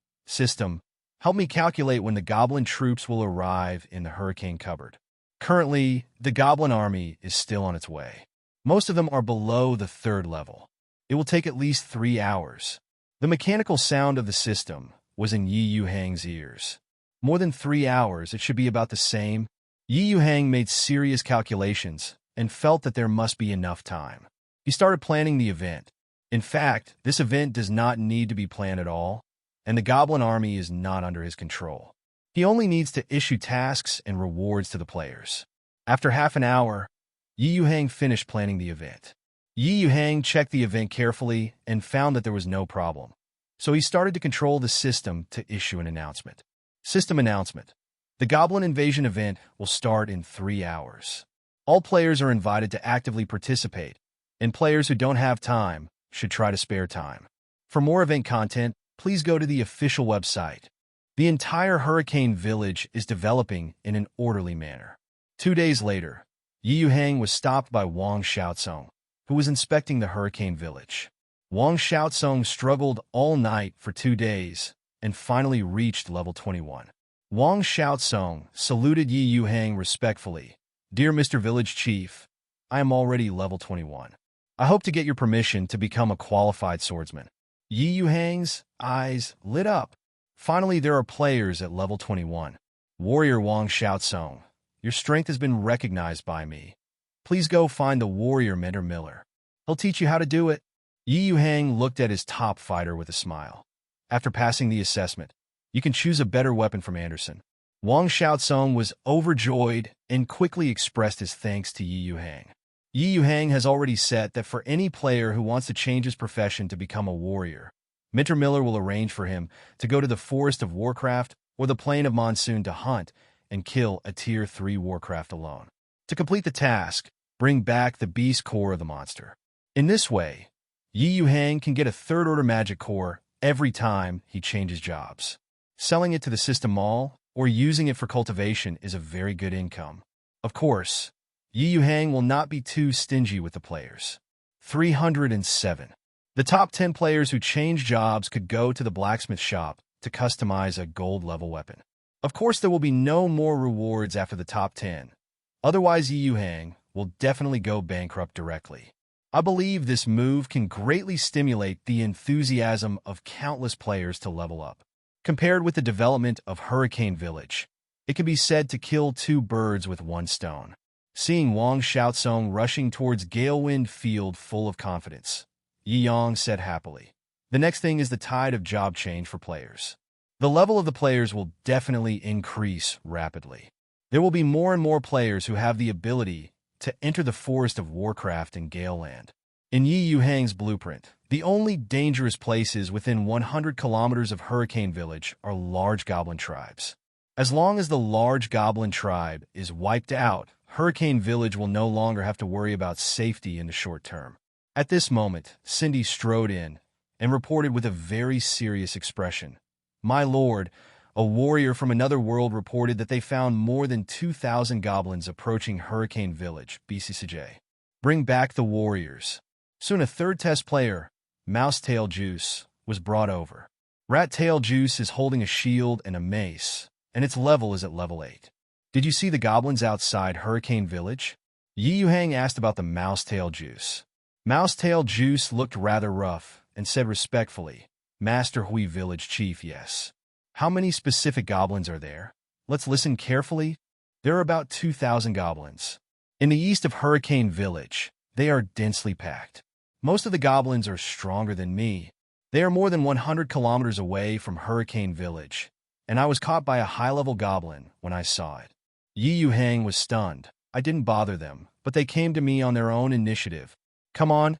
help me calculate when the Goblin troops will arrive in the Hurricane Cupboard. Currently, the Goblin army is still on its way. Most of them are below the 3rd level. It will take at least 3 hours. The mechanical sound of the system was in Yuhang's ears. More than 3 hours, it should be about the same. Yuhang made serious calculations and felt that there must be enough time. He started planning the event. In fact, this event does not need to be planned at all, and the Goblin army is not under his control. He only needs to issue tasks and rewards to the players. After half an hour, Yuhang finished planning the event. Yuhang checked the event carefully and found that there was no problem. So he started to control the system to issue an announcement. System announcement. The Goblin Invasion event will start in 3 hours. All players are invited to actively participate, and players who don't have time should try to spare time. For more event content, please go to the official website. The entire Hurricane Village is developing in an orderly manner. 2 days later, Yuhang was stopped by Wang Xiaocong, who was inspecting the Hurricane Village. Wang Xiaocong struggled all night for 2 days and finally reached level 21. Wang Xiaocong saluted Yuhang respectfully. "Dear Mr. Village Chief, I am already level 21. I hope to get your permission to become a qualified swordsman." Yuhang's eyes lit up. Finally, there are players at level 21. Warrior Wang Xiaocong, your strength has been recognized by me. Please go find the warrior mentor Miller. He'll teach you how to do it. Yuhang looked at his top fighter with a smile. After passing the assessment, you can choose a better weapon from Anderson. Wang Xiaocong was overjoyed and quickly expressed his thanks to Yuhang. Yuhang has already said that for any player who wants to change his profession to become a warrior, Mentor Miller will arrange for him to go to the Forest of Warcraft or the Plain of Monsoon to hunt and kill a Tier 3 Warcraft alone. To complete the task, bring back the beast core of the monster. In this way, Yuhang can get a 3rd order magic core every time he changes jobs. Selling it to the system mall or using it for cultivation is a very good income. Of course, Yuhang will not be too stingy with the players. 307. The top 10 players who change jobs could go to the blacksmith shop to customize a gold level weapon. Of course, there will be no more rewards after the top 10. Otherwise, Yuhang will definitely go bankrupt directly. I believe this move can greatly stimulate the enthusiasm of countless players to level up. Compared with the development of Hurricane Village, it can be said to kill 2 birds with 1 stone. Seeing Wang Xiaocong rushing towards Galewind Field full of confidence, Yuhang said happily. The next thing is the tide of job change for players. The level of the players will definitely increase rapidly. There will be more and more players who have the ability to enter the Forest of Warcraft in Galeland. In Yuhang's blueprint, the only dangerous places within 100 kilometers of Hurricane Village are large goblin tribes. As long as the large goblin tribe is wiped out, Hurricane Village will no longer have to worry about safety in the short term. At this moment, Cindy strode in and reported with a very serious expression. "My lord, a warrior from another world reported that they found more than 2,000 goblins approaching Hurricane Village, BCCJ. Bring back the warriors. Soon a third test player, Mousetail Juice, was brought over. Rat-tail Juice is holding a shield and a mace, and its level is at level 8. Did you see the goblins outside Hurricane Village? Yuhang asked about the Mousetail Juice. Mousetail Juice looked rather rough and said respectfully, Master Hui Village Chief, yes. How many specific goblins are there? Let's listen carefully. There are about 2,000 goblins. In the east of Hurricane Village, they are densely packed. Most of the goblins are stronger than me. They are more than 100 kilometers away from Hurricane Village, and I was caught by a high-level goblin when I saw it. Yuhang was stunned. I didn't bother them, but they came to me on their own initiative. Come on.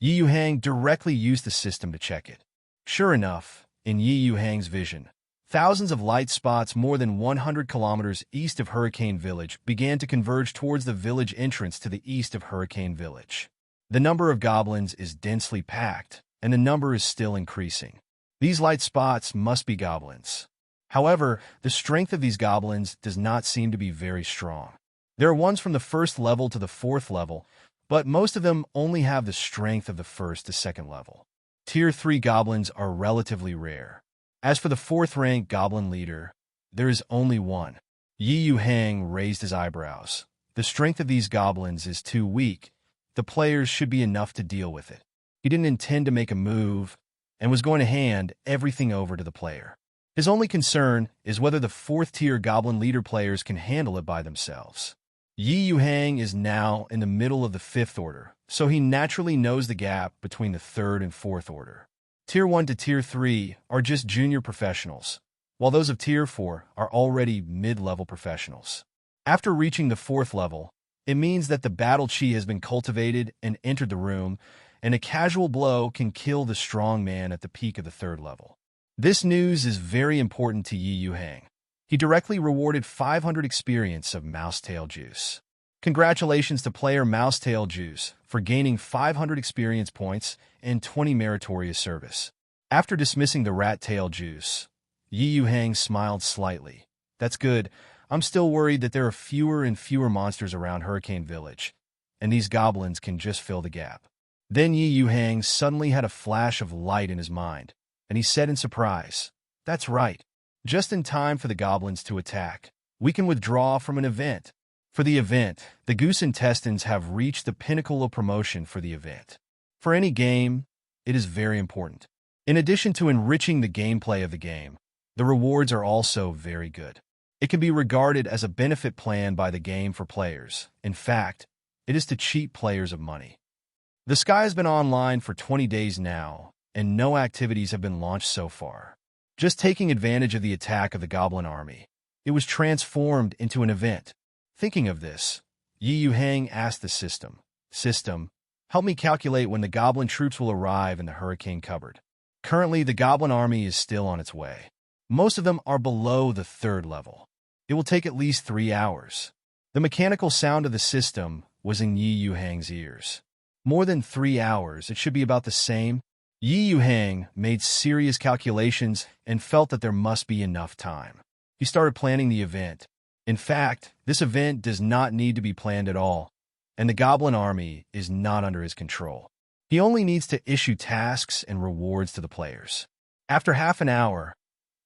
Yuhang directly used the system to check it. Sure enough, in Yuhang's vision, thousands of light spots more than 100 kilometers east of Hurricane Village began to converge towards the village entrance to the east of Hurricane Village. The number of goblins is densely packed, and the number is still increasing. These light spots must be goblins. However, the strength of these goblins does not seem to be very strong. There are ones from the first level to the fourth level, but most of them only have the strength of the first to second level. Tier 3 goblins are relatively rare. As for the fourth rank goblin leader, there is only one. Yuhang raised his eyebrows. The strength of these goblins is too weak. The players should be enough to deal with it. He didn't intend to make a move and was going to hand everything over to the player. His only concern is whether the fourth-tier goblin leader players can handle it by themselves. Yuhang is now in the middle of the fifth order, so he naturally knows the gap between the third and fourth order. Tier 1 to Tier 3 are just junior professionals, while those of Tier 4 are already mid-level professionals. After reaching the fourth level, it means that the battle chi has been cultivated and entered the room, and a casual blow can kill the strong man at the peak of the third level. This news is very important to Yuhang. He directly rewarded 500 experience of Mousetail Juice. Congratulations to player Mousetail Juice for gaining 500 experience points and 20 meritorious service. After dismissing the Rat-tail Juice, Yuhang smiled slightly. That's good. I'm still worried that there are fewer and fewer monsters around Hurricane Village, and these goblins can just fill the gap. Then Yuhang suddenly had a flash of light in his mind, and he said in surprise, That's right. Just in time for the goblins to attack. We can withdraw from an event. For the event, the Goose Intestines have reached the pinnacle of promotion for the event. For any game, it is very important. In addition to enriching the gameplay of the game, the rewards are also very good. It can be regarded as a benefit plan by the game for players. In fact, it is to cheat players of money. The Sky has been online for 20 days now, and no activities have been launched so far. Just taking advantage of the attack of the Goblin Army, it was transformed into an event. Thinking of this, Yuhang asked the system, help me calculate when the Goblin troops will arrive in the Hurricane Cupboard. Currently, the Goblin Army is still on its way. Most of them are below the third level. It will take at least 3 hours. The mechanical sound of the system was in Yuhang's ears. More than 3 hours, it should be about the same. Yuhang made serious calculations and felt that there must be enough time. He started planning the event. In fact, this event does not need to be planned at all, and the Goblin Army is not under his control. He only needs to issue tasks and rewards to the players. After half an hour,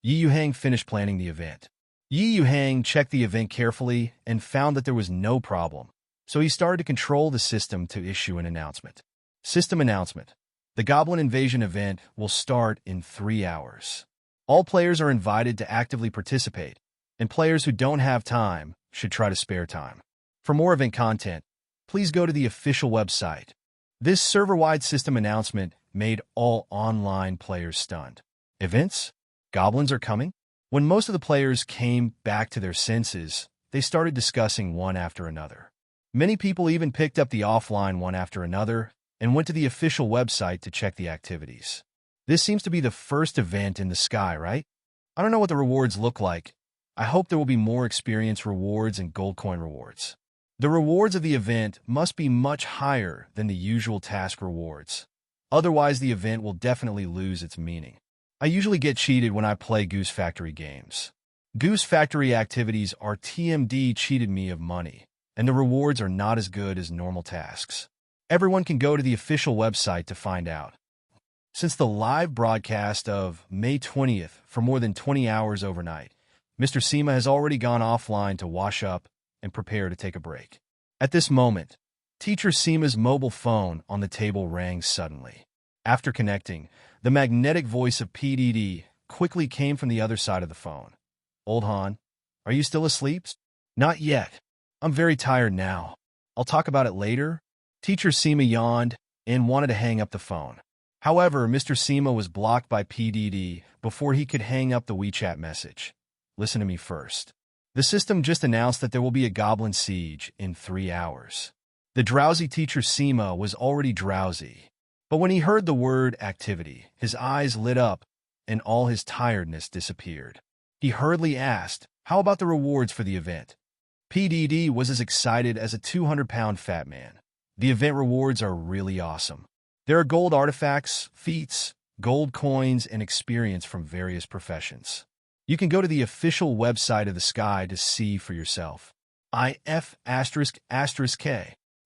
Yuhang finished planning the event. Yuhang checked the event carefully and found that there was no problem, so he started to control the system to issue an announcement. System announcement. The Goblin Invasion event will start in 3 hours. All players are invited to actively participate, and players who don't have time should try to spare time. For more event content, please go to the official website. This server-wide system announcement made all online players stunned. Events? Goblins are coming? When most of the players came back to their senses, they started discussing one after another. Many people even picked up the offline one after another and went to the official website to check the activities. This seems to be the first event in the Sky, right? I don't know what the rewards look like. I hope there will be more experience rewards and gold coin rewards. The rewards of the event must be much higher than the usual task rewards. Otherwise, the event will definitely lose its meaning. I usually get cheated when I play Goose Factory games. Goose Factory activities are TMD cheated me of money, and the rewards are not as good as normal tasks. Everyone can go to the official website to find out. Since the live broadcast of May 20th for more than 20 hours overnight, Mr. Seema has already gone offline to wash up and prepare to take a break. At this moment, Teacher Seema's mobile phone on the table rang suddenly. After connecting, the magnetic voice of PDD quickly came from the other side of the phone. "Old Han, are you still asleep?" "Not yet. I'm very tired now. I'll talk about it later." Teacher Seema yawned and wanted to hang up the phone. However, Mr. Seema was blocked by PDD before he could hang up the WeChat message. "Listen to me first. The system just announced that there will be a goblin siege in 3 hours." The drowsy Teacher Seema was already drowsy, but when he heard the word activity, his eyes lit up and all his tiredness disappeared. He hurriedly asked, "How about the rewards for the event?" PDD was as excited as a 200-pound fat man. "The event rewards are really awesome. There are gold artifacts, feats, gold coins, and experience from various professions. You can go to the official website of the Sky to see for yourself. IF***K.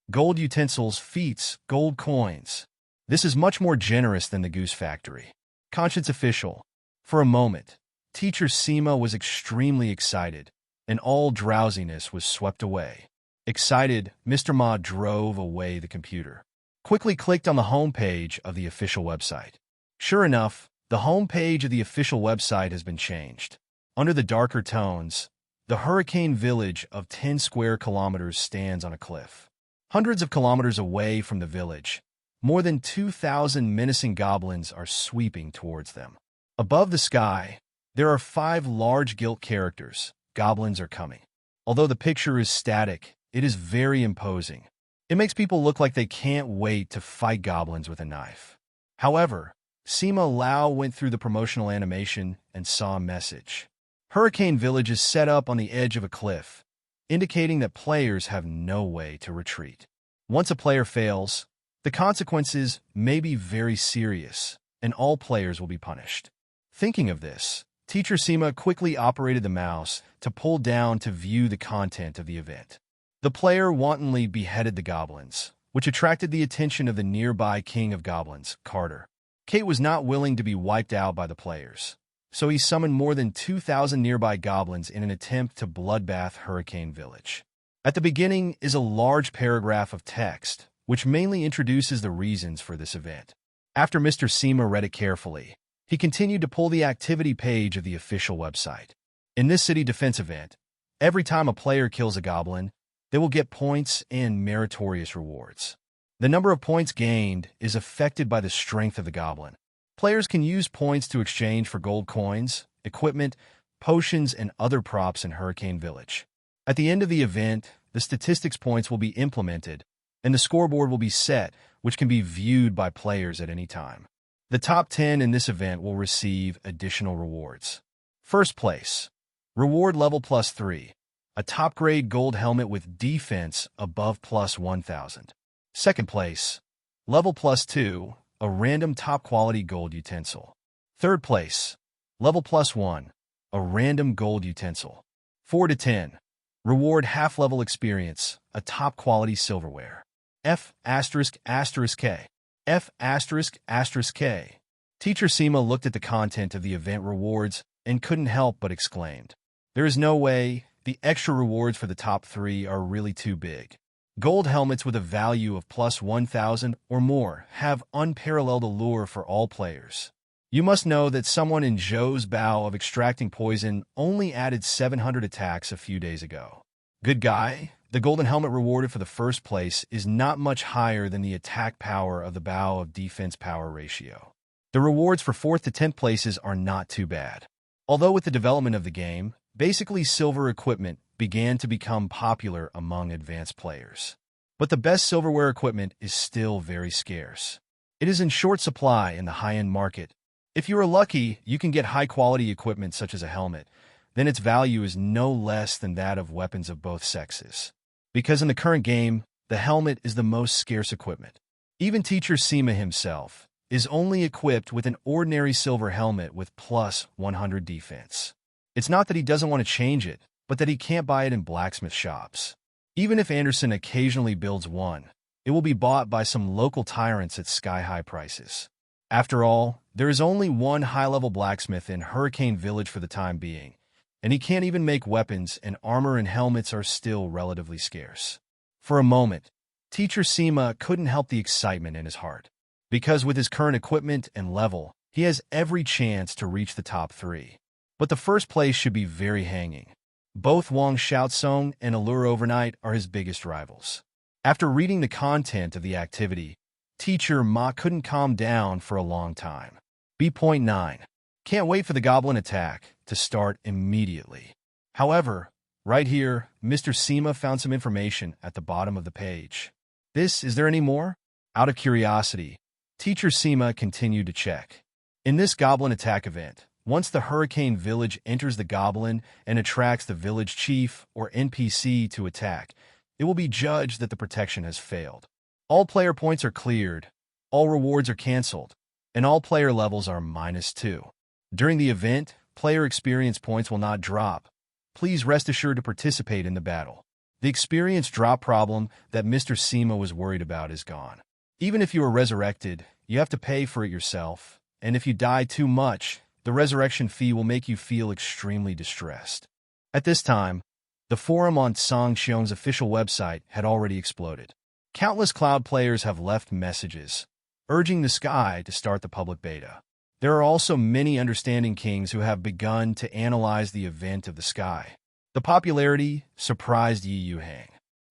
Gold utensils, feats, gold coins. This is much more generous than the Goose Factory." Conscience official. For a moment, Teacher Seema was extremely excited, and all drowsiness was swept away. Excited, Mr. Ma drove away the computer. Quickly clicked on the home page of the official website. Sure enough, the home page of the official website has been changed. Under the darker tones, the hurricane village of 10 square kilometers stands on a cliff. Hundreds of kilometers away from the village, more than 2,000 menacing goblins are sweeping towards them. Above the sky, there are 5 large gilt characters. "Goblins are coming." Although the picture is static, it is very imposing. It makes people look like they can't wait to fight goblins with a knife. However, Seema Lao went through the promotional animation and saw a message. Hurricane Village is set up on the edge of a cliff, indicating that players have no way to retreat. Once a player fails, the consequences may be very serious, and all players will be punished. Thinking of this, Teacher Seema quickly operated the mouse to pull down to view the content of the event. The player wantonly beheaded the goblins, which attracted the attention of the nearby king of goblins, Carter. Kate was not willing to be wiped out by the players, so he summoned more than 2,000 nearby goblins in an attempt to bloodbath Hurricane Village. At the beginning is a large paragraph of text, which mainly introduces the reasons for this event. After Mr. Seema read it carefully, he continued to pull the activity page of the official website. In this city defense event, every time a player kills a goblin, they will get points and meritorious rewards. The number of points gained is affected by the strength of the goblin. Players can use points to exchange for gold coins, equipment, potions, and other props in Hurricane Village. At the end of the event, the statistics points will be implemented, and the scoreboard will be set, which can be viewed by players at any time. The top 10 in this event will receive additional rewards. First place, reward level +3, a top-grade gold helmet with defense above +1,000. Second place, level +2, a random top-quality gold utensil. Third place, level +1, a random gold utensil. 4 to 10, reward half-level experience, a top-quality silverware. F***K. F***K. Teacher Seema looked at the content of the event rewards and couldn't help but exclaimed, "There is no way. The extra rewards for the top 3 are really too big. Gold helmets with a value of +1,000 or more have unparalleled allure for all players. You must know that someone in Zhou's bow of extracting poison only added 700 attacks a few days ago. Good guy, the golden helmet rewarded for the first place is not much higher than the attack power of the bow of defense power ratio. The rewards for 4th to 10th places are not too bad. Although with the development of the game, basically silver equipment began to become popular among advanced players. But the best silverware equipment is still very scarce. It is in short supply in the high-end market. If you are lucky, you can get high-quality equipment such as a helmet, then its value is no less than that of weapons of both sexes. Because in the current game, the helmet is the most scarce equipment. Even Teacher Seema himself is only equipped with an ordinary silver helmet with +100 defense. It's not that he doesn't want to change it, but that he can't buy it in blacksmith shops. Even if Anderson occasionally builds one, it will be bought by some local tyrants at sky-high prices. After all, there is only one high-level blacksmith in Hurricane Village for the time being, and he can't even make weapons, and armor and helmets are still relatively scarce. For a moment, Teacher Sima couldn't help the excitement in his heart, because with his current equipment and level, he has every chance to reach the top 3. But the first place should be very hanging. Both Wang Xiaosong and Allure Overnight are his biggest rivals. After reading the content of the activity, Teacher Ma couldn't calm down for a long time. B.9. Can't wait for the goblin attack to start immediately. However, right here, Mr. Sima found some information at the bottom of the page. Is there any more? Out of curiosity, Teacher Sima continued to check. In this goblin attack event, once the Hurricane Village enters the goblin and attracts the village chief or NPC to attack, it will be judged that the protection has failed. All player points are cleared, all rewards are cancelled, and all player levels are -2. During the event, player experience points will not drop. Please rest assured to participate in the battle. The experience drop problem that Mr. Sima was worried about is gone. Even if you are resurrected, you have to pay for it yourself, and if you die too much, the resurrection fee will make you feel extremely distressed. At this time, the forum on Songxiong's official website had already exploded. Countless cloud players have left messages, urging the sky to start the public beta. There are also many understanding kings who have begun to analyze the event of the sky. The popularity surprised Yuhang.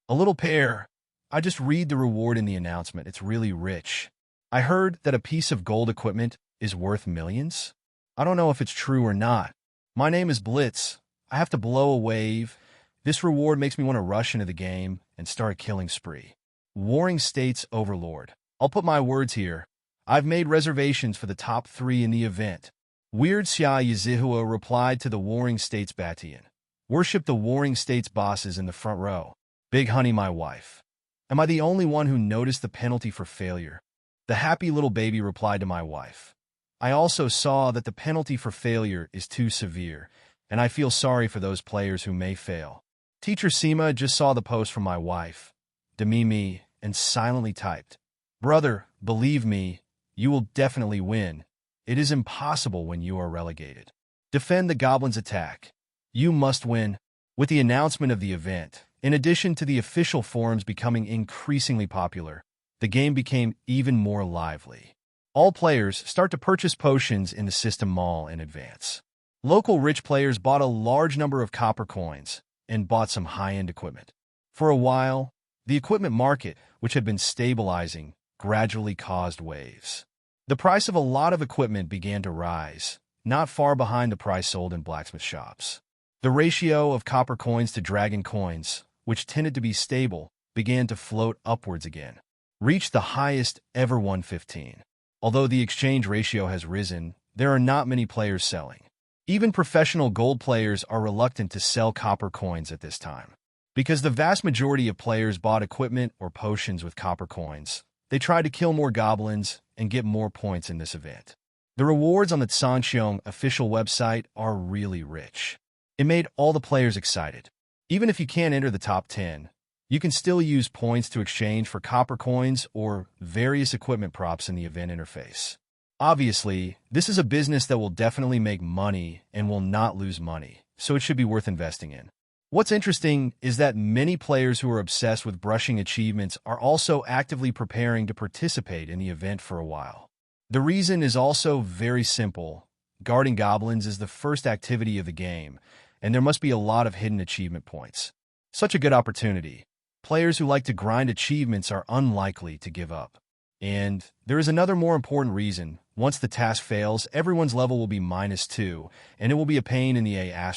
A little pair. I just read the reward in the announcement. It's really rich. I heard that a piece of gold equipment is worth millions. I don't know if it's true or not. My name is Blitz. I have to blow a wave. This reward makes me want to rush into the game and start a killing spree. Warring States Overlord. I'll put my words here. I've made reservations for the top 3 in the event. Weird Xia Yizihua replied to the Warring States Batian. Worship the Warring States bosses in the front row. Big Honey, my wife. Am I the only one who noticed the penalty for failure? The happy little baby replied to my wife. I also saw that the penalty for failure is too severe, and I feel sorry for those players who may fail. Teacher Sima just saw the post from my wife, Demimi, and silently typed, Brother, believe me, you will definitely win. It is impossible when you are relegated. Defend the goblin's attack. You must win. With the announcement of the event, in addition to the official forums becoming increasingly popular, the game became even more lively. All players start to purchase potions in the system mall in advance. Local rich players bought a large number of copper coins and bought some high-end equipment. For a while, the equipment market, which had been stabilizing, gradually caused waves. The price of a lot of equipment began to rise, not far behind the price sold in blacksmith shops. The ratio of copper coins to dragon coins, which tended to be stable, began to float upwards again, reached the highest ever 115. Although the exchange ratio has risen, there are not many players selling. Even professional gold players are reluctant to sell copper coins at this time. Because the vast majority of players bought equipment or potions with copper coins, they tried to kill more goblins and get more points in this event. The rewards on the Songxiong official website are really rich. It made all the players excited. Even if you can't enter the top 10, you can still use points to exchange for copper coins or various equipment props in the event interface. Obviously, this is a business that will definitely make money and will not lose money, so it should be worth investing in. What's interesting is that many players who are obsessed with brushing achievements are also actively preparing to participate in the event for a while. The reason is also very simple. Guarding goblins is the first activity of the game, and there must be a lot of hidden achievement points. Such a good opportunity. Players who like to grind achievements are unlikely to give up. And there is another more important reason. Once the task fails, everyone's level will be -2, and it will be a pain in the A**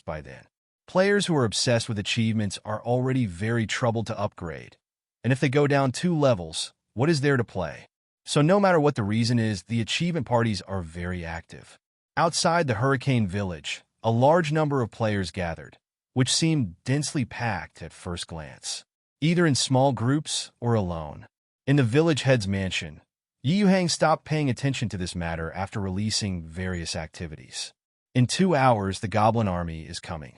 by then. Players who are obsessed with achievements are already very troubled to upgrade. And if they go down 2 levels, what is there to play? So no matter what the reason is, the achievement parties are very active. Outside the Hurricane Village, a large number of players gathered, which seemed densely packed at first glance, either in small groups or alone. In the village head's mansion, Yuhang stopped paying attention to this matter after releasing various activities. In 2 hours, the goblin army is coming.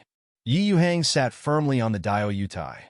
Yuhang sat firmly on the Dio Yutai,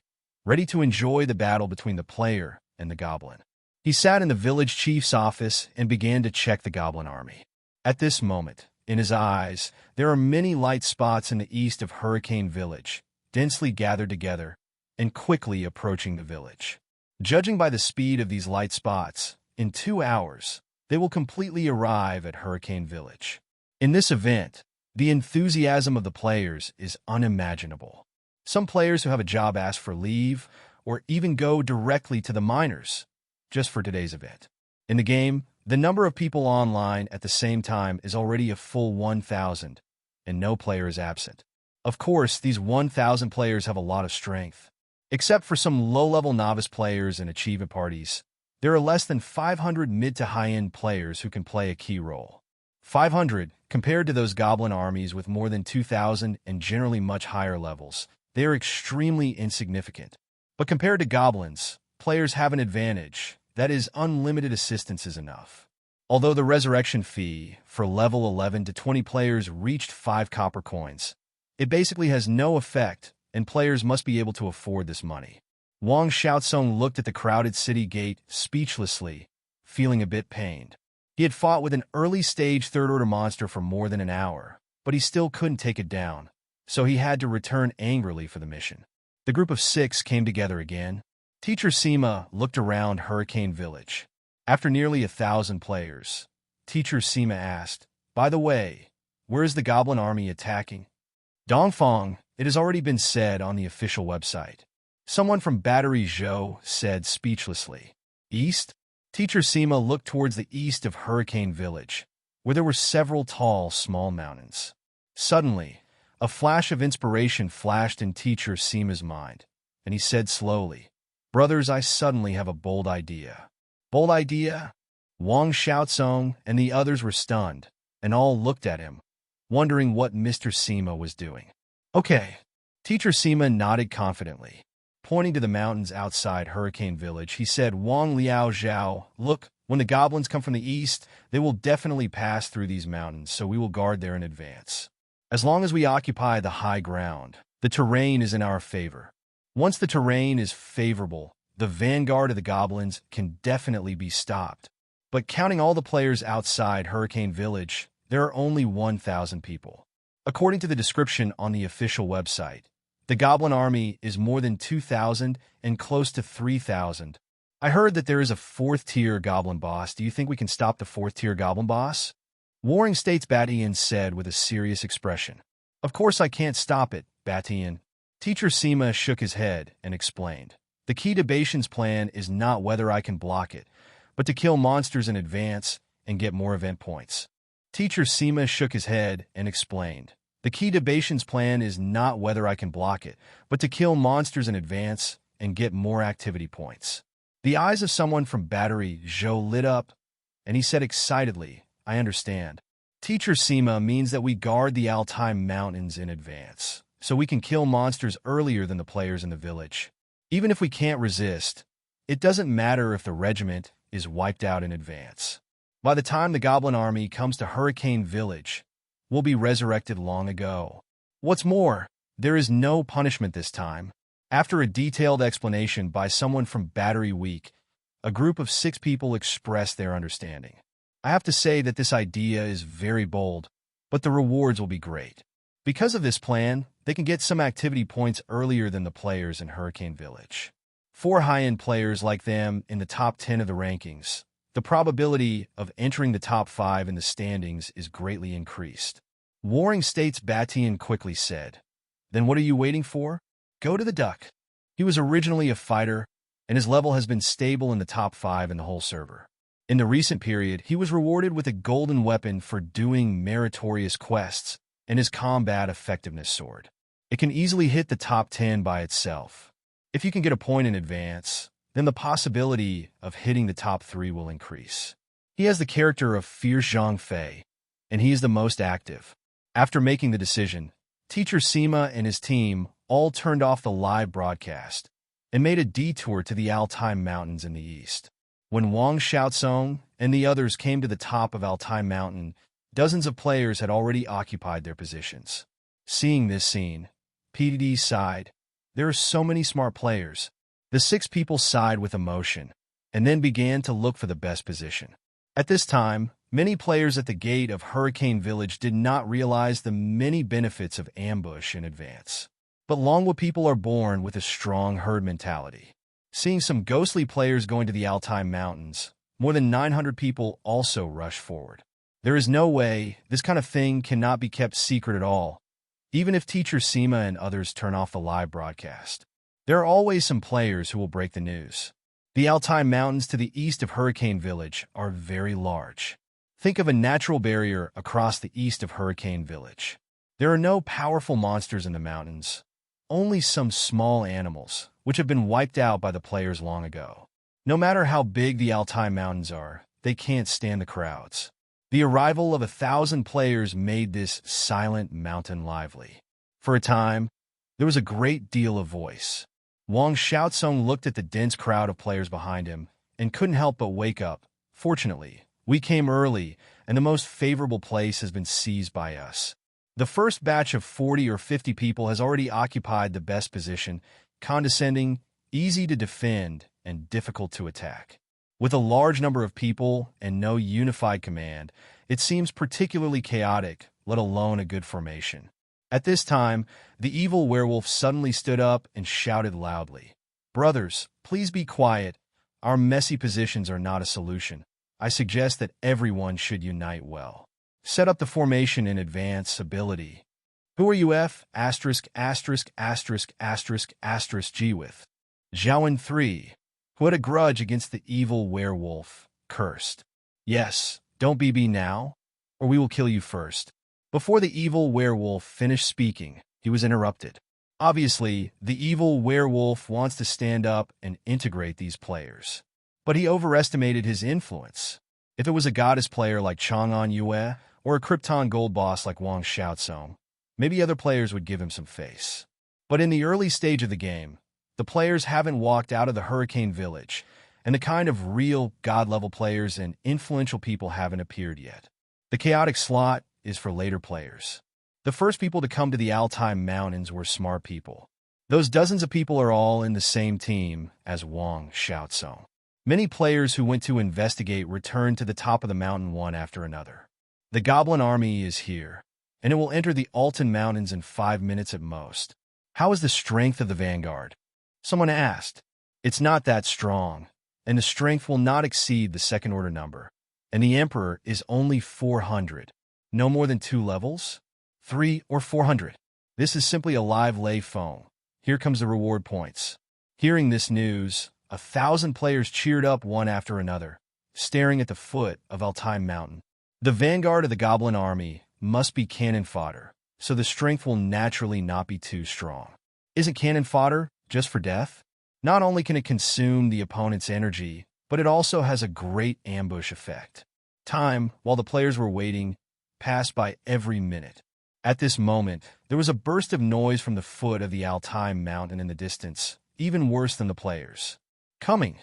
ready to enjoy the battle between the player and the goblin. He sat in the village chief's office and began to check the goblin army. At this moment, in his eyes, there are many light spots in the east of Hurricane Village, densely gathered together and quickly approaching the village. Judging by the speed of these light spots, in 2 hours, they will completely arrive at Hurricane Village. In this event, the enthusiasm of the players is unimaginable. Some players who have a job ask for leave or even go directly to the miners just for today's event. In the game, the number of people online at the same time is already a full 1,000, and no player is absent. Of course, these 1,000 players have a lot of strength. Except for some low-level novice players and achievement parties, there are less than 500 mid to high-end players who can play a key role. 500, compared to those goblin armies with more than 2,000 and generally much higher levels, they are extremely insignificant. But compared to goblins, players have an advantage. That is, unlimited assistance is enough. Although the resurrection fee for level 11 to 20 players reached 5 copper coins, it basically has no effect, and players must be able to afford this money. Wang Xiaosong looked at the crowded city gate speechlessly, feeling a bit pained. He had fought with an early-stage third-order monster for more than an hour, but he still couldn't take it down, so he had to return angrily for the mission. The group of 6 came together again. Teacher Sima looked around Hurricane Village. After nearly 1,000 players, Teacher Sima asked, "By the way, where is the goblin army attacking?" "Dongfang, it has already been said on the official website." Someone from Battery Zhou said speechlessly. "East?" Teacher Sima looked towards the east of Hurricane Village, where there were several tall, small mountains. Suddenly, a flash of inspiration flashed in Teacher Sima's mind, and he said slowly, "Brothers, I suddenly have a bold idea." "Bold idea?" Wang Xiaosong and the others were stunned, and all looked at him, wondering what Mr. Sima was doing. "Okay." Teacher Sima nodded confidently. Pointing to the mountains outside Hurricane Village, he said, "Wang Liao Zhao, look, when the goblins come from the east, they will definitely pass through these mountains, so we will guard there in advance. As long as we occupy the high ground, the terrain is in our favor. Once the terrain is favorable, the vanguard of the goblins can definitely be stopped. But counting all the players outside Hurricane Village, there are only 1,000 people. According to the description on the official website, the goblin army is more than 2,000 and close to 3,000. I heard that there is a 4th-tier goblin boss. Do you think we can stop the 4th-tier goblin boss?" Warring States Batian said with a serious expression. "Of course I can't stop it, Batian." Teacher Sima shook his head and explained. "The key to Batian's plan is not whether I can block it, but to kill monsters in advance and get more event points." Teacher Sima shook his head and explained. "The key to Batian's plan is not whether I can block it, but to kill monsters in advance and get more activity points." The eyes of someone from Battery Zhou lit up, and he said excitedly, "I understand. Teacher Sima means that we guard the Altai Mountains in advance, so we can kill monsters earlier than the players in the village. Even if we can't resist, it doesn't matter if the regiment is wiped out in advance. By the time the goblin army comes to Hurricane Village, we'll be resurrected long ago. What's more, there is no punishment this time." After a detailed explanation by someone from Battery Week, a group of 6 people expressed their understanding. "I have to say that this idea is very bold, but the rewards will be great. Because of this plan, they can get some activity points earlier than the players in Hurricane Village. 4 high-end players like them in the top 10 of the rankings. The probability of entering the top 5 in the standings is greatly increased." Warring States Batian quickly said, "Then what are you waiting for? Go to the duck." He was originally a fighter, and his level has been stable in the top 5 in the whole server. In the recent period, he was rewarded with a golden weapon for doing meritorious quests and his combat effectiveness sword. It can easily hit the top 10 by itself. If you can get a point in advance, then the possibility of hitting the top 3 will increase. He has the character of Fierce Zhang Fei, and he is the most active. After making the decision, Teacher Sima and his team all turned off the live broadcast and made a detour to the Altai Mountains in the east. When Wang Xiaosong and the others came to the top of Altai Mountain, dozens of players had already occupied their positions. Seeing this scene, PDD sighed. There are so many smart players. The 6 people sighed with emotion, and then began to look for the best position. At this time, many players at the gate of Hurricane Village did not realize the many benefits of ambush in advance. But Longwood people are born with a strong herd mentality. Seeing some ghostly players going to the Altai Mountains, more than 900 people also rush forward. There is no way this kind of thing cannot be kept secret at all, even if teacher Seema and others turn off the live broadcast. There are always some players who will break the news. The Altai Mountains to the east of Hurricane Village are very large. Think of a natural barrier across the east of Hurricane Village. There are no powerful monsters in the mountains, only some small animals, which have been wiped out by the players long ago. No matter how big the Altai Mountains are, they can't stand the crowds. The arrival of 1,000 players made this silent mountain lively. For a time, there was a great deal of voice. Wang Xiaozong looked at the dense crowd of players behind him and couldn't help but wake up. Fortunately, we came early, and the most favorable place has been seized by us. The first batch of 40 or 50 people has already occupied the best position, condescending, easy to defend, and difficult to attack. With a large number of people and no unified command, it seems particularly chaotic, let alone a good formation. At this time, the evil werewolf suddenly stood up and shouted loudly, "Brothers, please be quiet. Our messy positions are not a solution. I suggest that everyone should unite well. Set up the formation in advance ability. Who are you F************ G with? Zhaowen 3, who had a grudge against the evil werewolf, cursed. Yes, don't BB now, or we will kill you first. Before the evil werewolf finished speaking, he was interrupted. Obviously, the evil werewolf wants to stand up and integrate these players. But he overestimated his influence. If it was a goddess player like Chang'an Yue, or a Krypton gold boss like Wang Xiaozong, maybe other players would give him some face. But in the early stage of the game, the players haven't walked out of the Hurricane Village, and the kind of real god-level players and influential people haven't appeared yet. The chaotic slot is for later players. The first people to come to the Altai Mountains were smart people. Those dozens of people are all in the same team as Wang Xiaozong. Many players who went to investigate returned to the top of the mountain one after another. The Goblin Army is here, and it will enter the Altan Mountains in 5 minutes at most. How is the strength of the vanguard? Someone asked. It's not that strong, and the strength will not exceed the second-order number. And the Emperor is only 400. No more than 2 levels? 3 or 400. This is simply a live lay phone. Here comes the reward points. Hearing this news, 1,000 players cheered up one after another, staring at the foot of Altai Mountain. The vanguard of the Goblin Army must be cannon fodder, so the strength will naturally not be too strong. Isn't cannon fodder just for death? Not only can it consume the opponent's energy, but it also has a great ambush effect. Time, while the players were waiting, passed by every minute. At this moment, there was a burst of noise from the foot of the Altai Mountain in the distance, even worse than the players. Coming!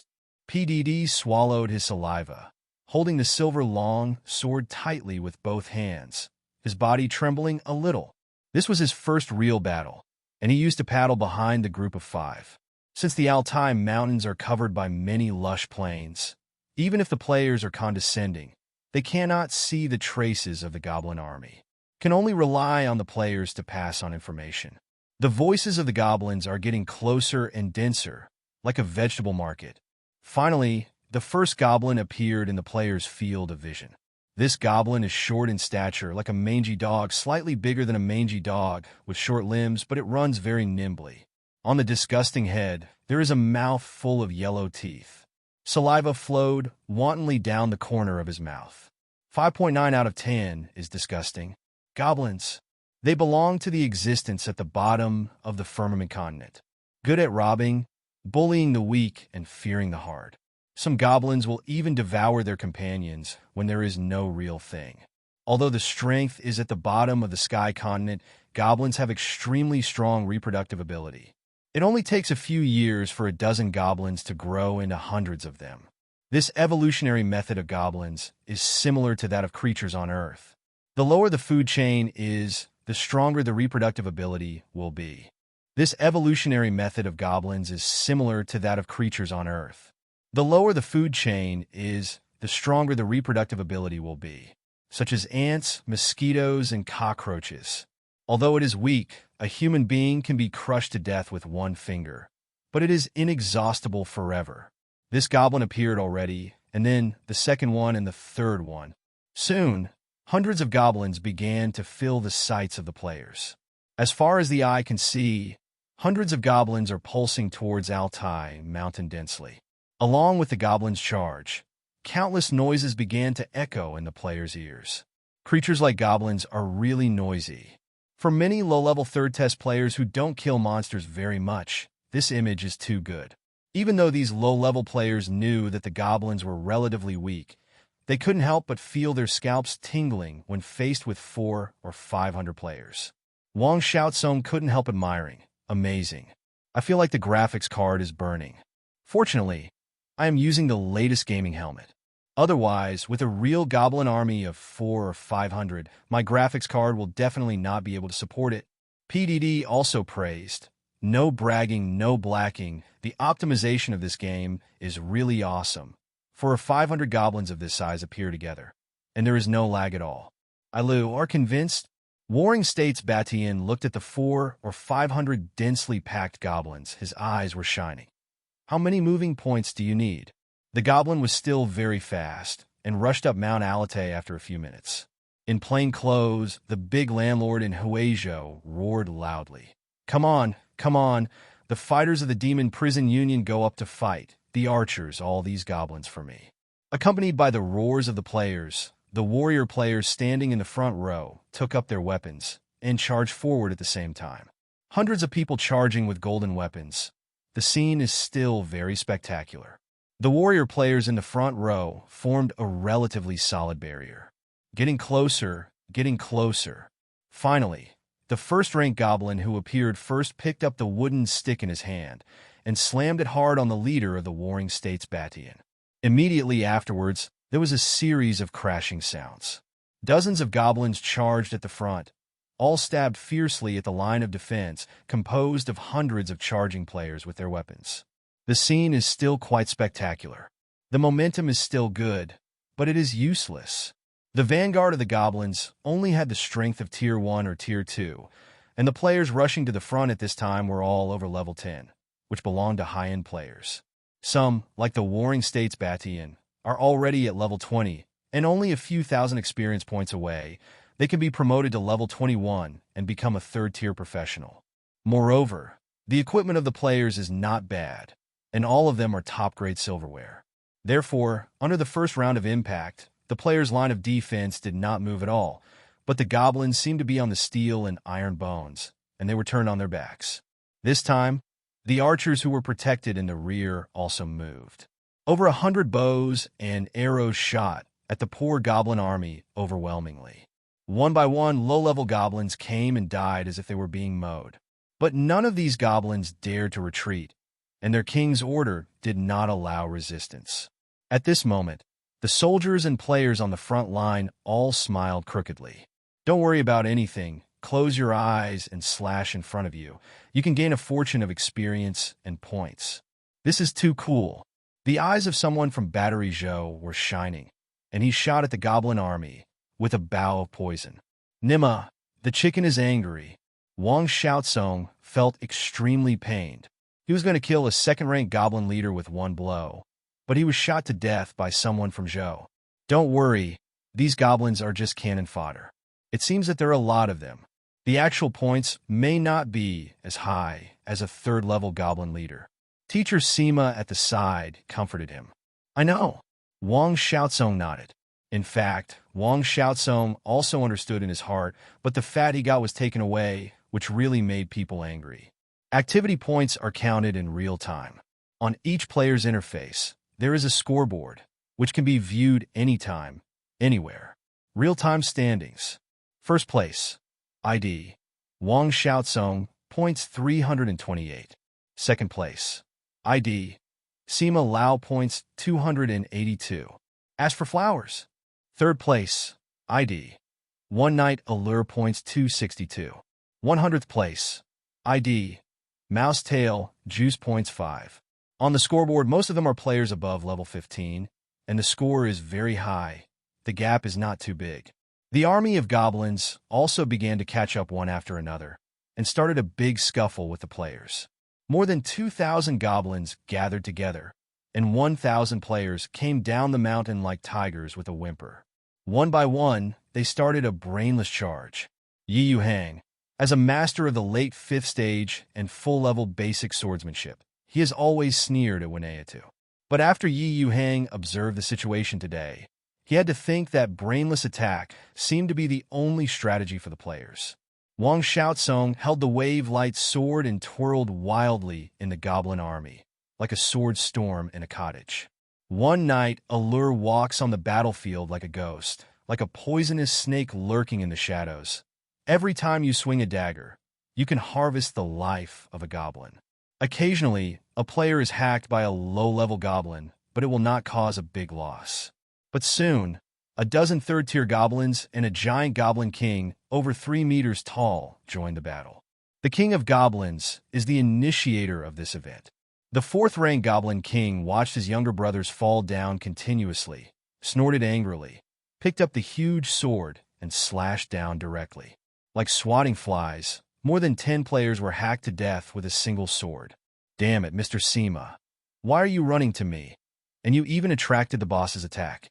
PDD swallowed his saliva, holding the silver long sword tightly with both hands, his body trembling a little. This was his first real battle, and he used to paddle behind the group of 5. Since the Altai Mountains are covered by many lush plains, even if the players are condescending, they cannot see the traces of the Goblin Army, can only rely on the players to pass on information. The voices of the goblins are getting closer and denser, like a vegetable market. Finally, the first goblin appeared in the player's field of vision. This goblin is short in stature, like a mangy dog, slightly bigger than a mangy dog, with short limbs, but it runs very nimbly. On the disgusting head, there is a mouth full of yellow teeth. Saliva flowed wantonly down the corner of his mouth. 5.9 out of 10 is disgusting. Goblins. They belong to the existence at the bottom of the firmament continent. Good at robbing, bullying the weak, and fearing the hard. Some goblins will even devour their companions when there is no real thing. Although the strength is at the bottom of the sky continent, goblins have extremely strong reproductive ability. It only takes a few years for a dozen goblins to grow into hundreds of them. This evolutionary method of goblins is similar to that of creatures on Earth. The lower the food chain is, the stronger the reproductive ability will be. This evolutionary method of goblins is similar to that of creatures on Earth. The lower the food chain is, the stronger the reproductive ability will be, such as ants, mosquitoes, and cockroaches. Although it is weak, a human being can be crushed to death with one finger, but it is inexhaustible forever. This goblin appeared already, and then the second one and the third one. Soon, hundreds of goblins began to fill the sights of the players. As far as the eye can see, hundreds of goblins are pulsing towards Altai Mountain densely. Along with the goblins' charge, countless noises began to echo in the players' ears. Creatures like goblins are really noisy. For many low-level third test players who don't kill monsters very much, this image is too good. Even though these low-level players knew that the goblins were relatively weak, they couldn't help but feel their scalps tingling when faced with 400 or 500 players. Wang Xiaosong couldn't help admiring. Amazing. I feel like the graphics card is burning. Fortunately, I am using the latest gaming helmet. Otherwise, with a real goblin army of 400 or 500, my graphics card will definitely not be able to support it. PDD also praised. No bragging, no blacking. The optimization of this game is really awesome. 400 or 500 goblins of this size appear together, and there is no lag at all. Ilu are convinced. Warring States Batian looked at the 400 or 500 densely packed goblins. His eyes were shining. How many moving points do you need? The goblin was still very fast and rushed up Mount Alate after a few minutes. In plain clothes, the big landlord in Huizhou roared loudly. Come on, come on. The fighters of the Demon Prison Union go up to fight. The archers, all these goblins for me. Accompanied by the roars of the players, the warrior players standing in the front row took up their weapons and charged forward at the same time. Hundreds of people charging with golden weapons. The scene is still very spectacular. The warrior players in the front row formed a relatively solid barrier. Getting closer, getting closer. Finally, the first-rank goblin who appeared first picked up the wooden stick in his hand and slammed it hard on the leader of the Warring States Batian. Immediately afterwards, there was a series of crashing sounds. Dozens of goblins charged at the front, all stabbed fiercely at the line of defense composed of hundreds of charging players with their weapons. The scene is still quite spectacular. The momentum is still good, but it is useless. The vanguard of the goblins only had the strength of Tier 1 or Tier 2, and the players rushing to the front at this time were all over level 10, which belonged to high-end players. Some, like the Warring States Batian, are already at level 20, and only a few thousand experience points away, they can be promoted to level 21 and become a third-tier professional. Moreover, the equipment of the players is not bad, and all of them are top-grade silverware. Therefore, under the first round of impact, the players' line of defense did not move at all, but the goblins seemed to be on the steel and iron bones, and they were turned on their backs. This time, the archers who were protected in the rear also moved. Over 100 bows and arrows shot at the poor goblin army overwhelmingly. One by one, low-level goblins came and died as if they were being mowed. But none of these goblins dared to retreat, and their king's order did not allow resistance. At this moment, the soldiers and players on the front line all smiled crookedly. Don't worry about anything. Close your eyes and slash in front of you. You can gain a fortune of experience and points. This is too cool. The eyes of someone from Battery Zhou were shining, and he shot at the goblin army with a bow of poison. Nima, the chicken is angry. Wang Xiaosong felt extremely pained. He was going to kill a second-rank goblin leader with one blow, but he was shot to death by someone from Zhou. Don't worry, these goblins are just cannon fodder. It seems that there are a lot of them. The actual points may not be as high as a third-level goblin leader. Teacher Sima at the side comforted him. I know. Wang Xiaosong nodded. In fact, Wang Xiaosong also understood in his heart, but the fat he got was taken away, which really made people angry. Activity points are counted in real time. On each player's interface, there is a scoreboard, which can be viewed anytime, anywhere. Real-time standings. First place. ID. Wang Xiaosong, points 328. Second place. ID. Sima Lao, points 282. As for flowers. Third place. ID. One Night Allure, points 262. 100th place. ID. Mouse Tail, Juice, points 5. On the scoreboard, most of them are players above level 15, and the score is very high. The gap is not too big. The army of goblins also began to catch up one after another, and started a big scuffle with the players. More than 2,000 goblins gathered together, and 1,000 players came down the mountain like tigers with a whimper. One by one, they started a brainless charge. Yuhang, as a master of the late 5th stage and full-level basic swordsmanship, he has always sneered at Winayatu. But after Yuhang observed the situation today, he had to think that brainless attack seemed to be the only strategy for the players. Wang Xiaosong held the wave-light sword and twirled wildly in the goblin army, like a sword storm in a cottage. One night, a lure walks on the battlefield like a ghost, like a poisonous snake lurking in the shadows. Every time you swing a dagger, you can harvest the life of a goblin. Occasionally, a player is hacked by a low-level goblin, but it will not cause a big loss. But soon, a dozen third-tier goblins and a giant goblin king, over 3 meters tall, join the battle. The king of goblins is the initiator of this event. The 4th-rank goblin king watched his younger brothers fall down continuously, snorted angrily, picked up the huge sword, and slashed down directly. Like swatting flies, more than 10 players were hacked to death with a single sword. Damn it, Mr. Sima. Why are you running to me? And you even attracted the boss's attack.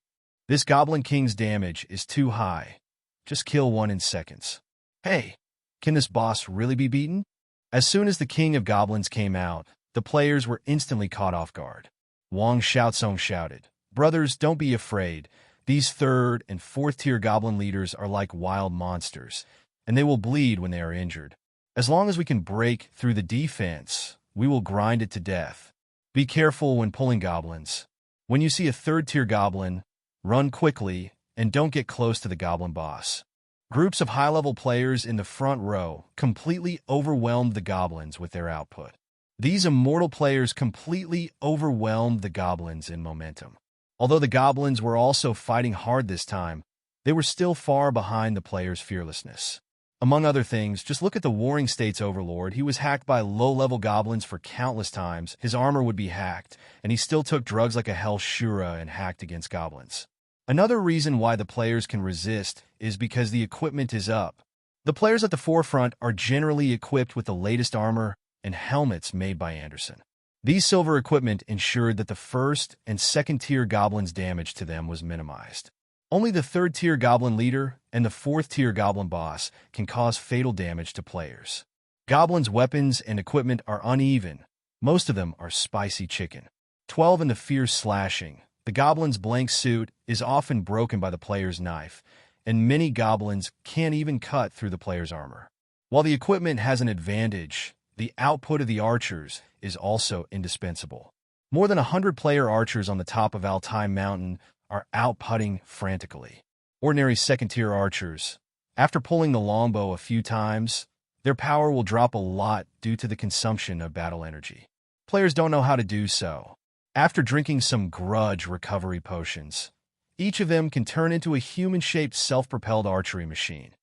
This Goblin King's damage is too high. Just kill one in seconds. Hey, can this boss really be beaten? As soon as the King of Goblins came out, the players were instantly caught off guard. Wang Xiaosong shouted, "Brothers, don't be afraid. These 3rd and 4th-tier goblin leaders are like wild monsters, and they will bleed when they are injured. As long as we can break through the defense, we will grind it to death. Be careful when pulling goblins. When you see a 3rd-tier goblin, run quickly and don't get close to the goblin boss." Groups of high-level players in the front row completely overwhelmed the goblins with their output. These immortal players completely overwhelmed the goblins in momentum. Although the goblins were also fighting hard this time, they were still far behind the players' fearlessness. Among other things, just look at the Warring States Overlord. He was hacked by low-level goblins for countless times. His armor would be hacked, and he still took drugs like a Hell Shura and hacked against goblins. Another reason why the players can resist is because the equipment is up. The players at the forefront are generally equipped with the latest armor and helmets made by Anderson. These silver equipment ensured that the 1st and 2nd-tier goblins' damage to them was minimized. Only the 3rd-tier goblin leader and the 4th-tier goblin boss can cause fatal damage to players. Goblins' weapons and equipment are uneven. Most of them are spicy chicken. 12 in the fierce slashing. The goblin's blank suit is often broken by the player's knife, and many goblins can't even cut through the player's armor. While the equipment has an advantage, the output of the archers is also indispensable. More than 100-player archers on the top of Altai Mountain are outputting frantically. Ordinary 2nd-tier archers, after pulling the longbow a few times, their power will drop a lot due to the consumption of battle energy. Players don't know how to do so. After drinking some grudge recovery potions, each of them can turn into a human-shaped self-propelled archery machine,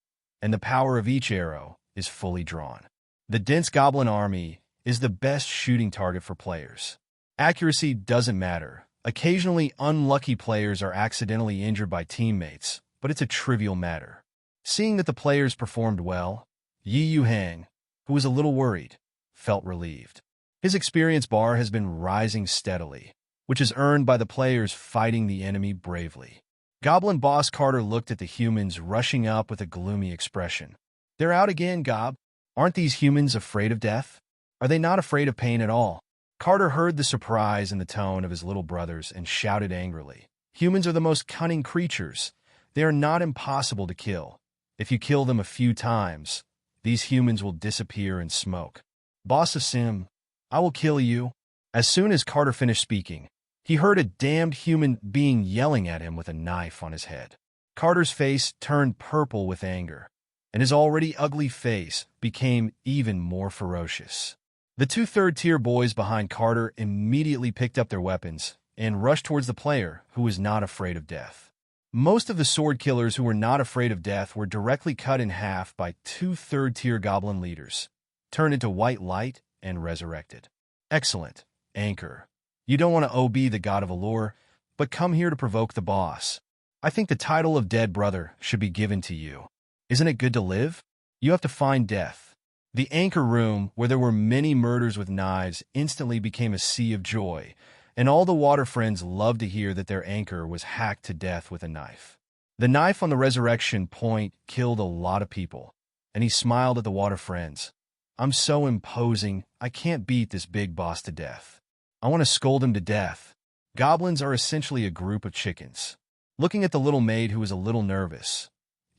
and the power of each arrow is fully drawn. The dense goblin army is the best shooting target for players. Accuracy doesn't matter. Occasionally, unlucky players are accidentally injured by teammates, but it's a trivial matter. Seeing that the players performed well, Yuhang, who was a little worried, felt relieved. His experience bar has been rising steadily, which is earned by the players fighting the enemy bravely. Goblin boss Carter looked at the humans rushing up with a gloomy expression. "They're out again, Gob. Aren't these humans afraid of death? Are they not afraid of pain at all?" Carter heard the surprise in the tone of his little brothers and shouted angrily. "Humans are the most cunning creatures. They are not impossible to kill. If you kill them a few times, these humans will disappear in smoke. Boss Asim, I will kill you." As soon as Carter finished speaking, he heard a damned human being yelling at him with a knife on his head. Carter's face turned purple with anger, and his already ugly face became even more ferocious. The 2 third-tier boys behind Carter immediately picked up their weapons and rushed towards the player who was not afraid of death. Most of the sword killers who were not afraid of death were directly cut in half by 2 third-tier goblin leaders, turned into white light, and resurrected. Excellent, Anchor. You don't want to OB the god of allure, but come here to provoke the boss. I think the title of dead brother should be given to you. Isn't it good to live? You have to find death. The anchor room, where there were many murders with knives, instantly became a sea of joy, and all the water friends loved to hear that their anchor was hacked to death with a knife. The knife on the resurrection point killed a lot of people, and he smiled at the water friends. I'm so imposing, I can't beat this big boss to death. I want to scold him to death. Goblins are essentially a group of chickens. Looking at the little maid who was a little nervous,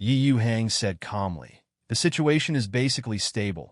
Yuhang said calmly, the situation is basically stable.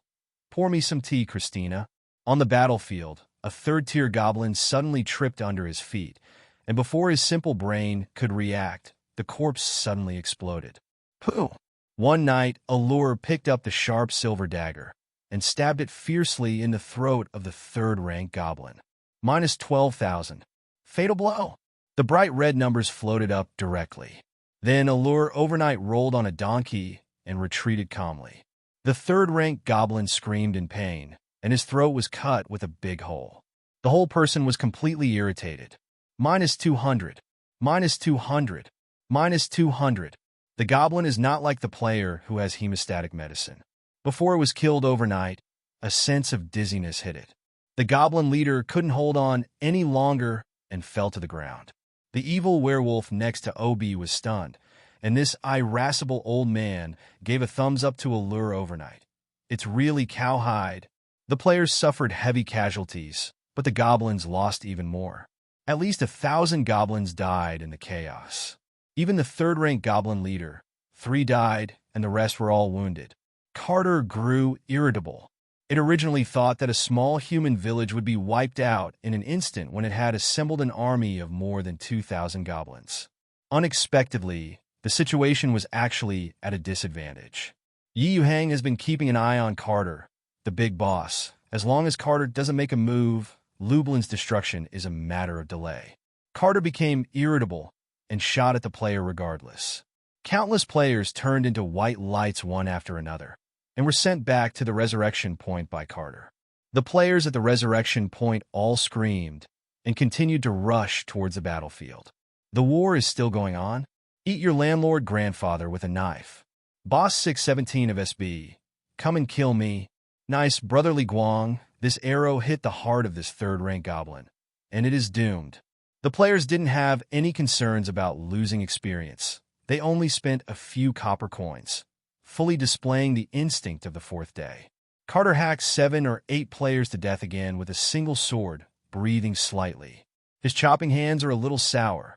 Pour me some tea, Christina. On the battlefield, a third-tier goblin suddenly tripped under his feet, and before his simple brain could react, the corpse suddenly exploded. Pooh! One night, Allure picked up the sharp silver dagger and stabbed it fiercely in the throat of the third-rank goblin. Minus 12,000. Fatal blow. The bright red numbers floated up directly. Then Allure overnight rolled on a donkey and retreated calmly. The third-rank goblin screamed in pain, and his throat was cut with a big hole. The whole person was completely irritated. Minus 200. Minus 200. Minus 200. The goblin is not like the player who has hemostatic medicine. Before it was killed overnight, a sense of dizziness hit it. The goblin leader couldn't hold on any longer and fell to the ground. The evil werewolf next to Obi was stunned, and this irascible old man gave a thumbs up to Allure overnight. It's really cowhide. The players suffered heavy casualties, but the goblins lost even more. At least 1,000 goblins died in the chaos. Even the third-rank goblin leader, 3 died, and the rest were all wounded. Carter grew irritable. It originally thought that a small human village would be wiped out in an instant when it had assembled an army of more than 2,000 goblins. Unexpectedly, the situation was actually at a disadvantage. Yuhang has been keeping an eye on Carter, the big boss. As long as Carter doesn't make a move, Lublin's destruction is a matter of delay. Carter became irritable and shot at the player regardless. Countless players turned into white lights one after another, and were sent back to the resurrection point by Carter. The players at the resurrection point all screamed and continued to rush towards the battlefield. The war is still going on. Eat your landlord grandfather with a knife. Boss 617 of SB, come and kill me. Nice brotherly Guang, this arrow hit the heart of this third-rank goblin, and it is doomed. The players didn't have any concerns about losing experience. They only spent a few copper coins, fully displaying the instinct of the fourth day. Carter hacked 7 or 8 players to death again with a single sword, breathing slightly. His chopping hands are a little sour,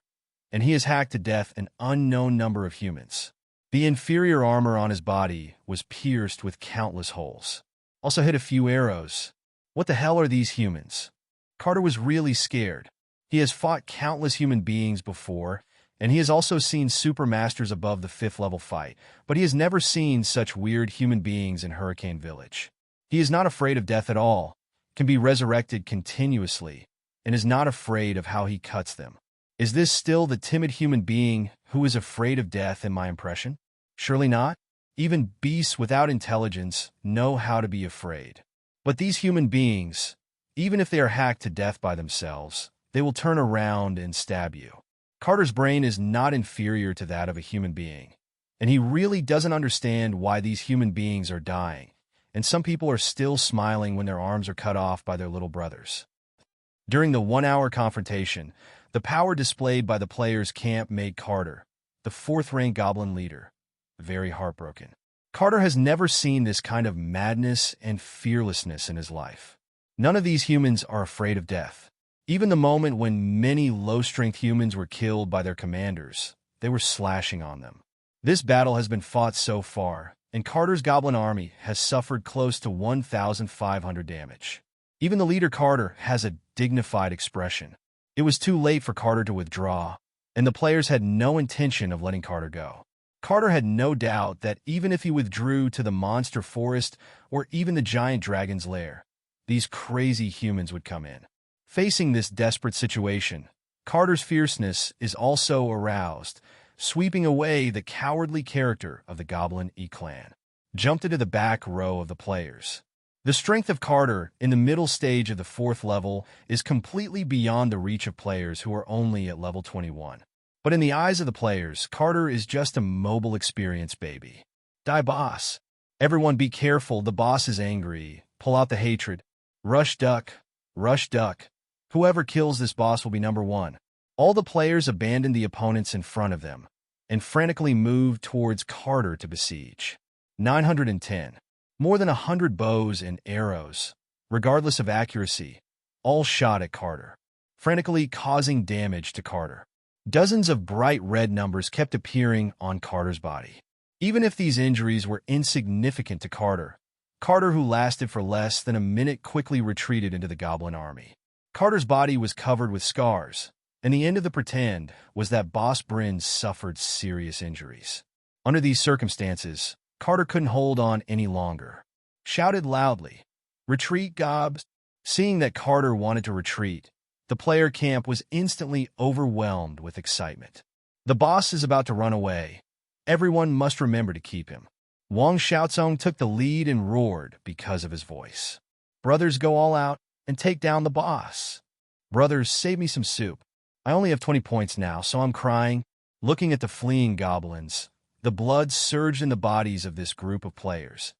and he has hacked to death an unknown number of humans. The inferior armor on his body was pierced with countless holes. Also hit a few arrows. What the hell are these humans? Carter was really scared. He has fought countless human beings before, and he has also seen supermasters above the 5th level fight, but he has never seen such weird human beings in Hurricane Village. He is not afraid of death at all, can be resurrected continuously, and is not afraid of how he cuts them. Is this still the timid human being who is afraid of death in my impression? Surely not. Even beasts without intelligence know how to be afraid. But these human beings, even if they are hacked to death by themselves, they will turn around and stab you. Carter's brain is not inferior to that of a human being, and he really doesn't understand why these human beings are dying, and some people are still smiling when their arms are cut off by their little brothers. During the 1-hour confrontation, the power displayed by the players' camp made Carter, the 4th-rank goblin leader, very heartbroken. Carter has never seen this kind of madness and fearlessness in his life. None of these humans are afraid of death. Even the moment when many low-strength humans were killed by their commanders, they were slashing on them. This battle has been fought so far, and Carter's goblin army has suffered close to 1,500 damage. Even the leader Carter has a dignified expression. It was too late for Carter to withdraw, and the players had no intention of letting Carter go. Carter had no doubt that even if he withdrew to the monster forest or even the giant dragon's lair, these crazy humans would come in. Facing this desperate situation, Carter's fierceness is also aroused, sweeping away the cowardly character of the Goblin E-Clan. Jumped into the back row of the players. The strength of Carter in the middle stage of the 4th level is completely beyond the reach of players who are only at level 21. But in the eyes of the players, Carter is just a mobile experience baby. Die boss. Everyone be careful, the boss is angry. Pull out the hatred. Rush duck. Rush duck. Whoever kills this boss will be number 1. All the players abandon the opponents in front of them and frantically move towards Carter to besiege. 910. More than 100 bows and arrows, regardless of accuracy, all shot at Carter, frantically causing damage to Carter. Dozens of bright red numbers kept appearing on Carter's body. Even if these injuries were insignificant to Carter, who lasted for less than a minute, quickly retreated into the goblin army. Carter's body was covered with scars, and the end of the pretend was that Boss Bryn suffered serious injuries. Under these circumstances, Carter couldn't hold on any longer. Shouted loudly, "Retreat, gobs!" Seeing that Carter wanted to retreat, the player camp was instantly overwhelmed with excitement. The boss is about to run away. Everyone must remember to keep him. Wang Xiaozong took the lead and roared because of his voice. "Brothers, go all out and take down the boss. Brothers, save me some soup. I only have 20 points now, so I'm crying." Looking at the fleeing goblins, the blood surged in the bodies of this group of players,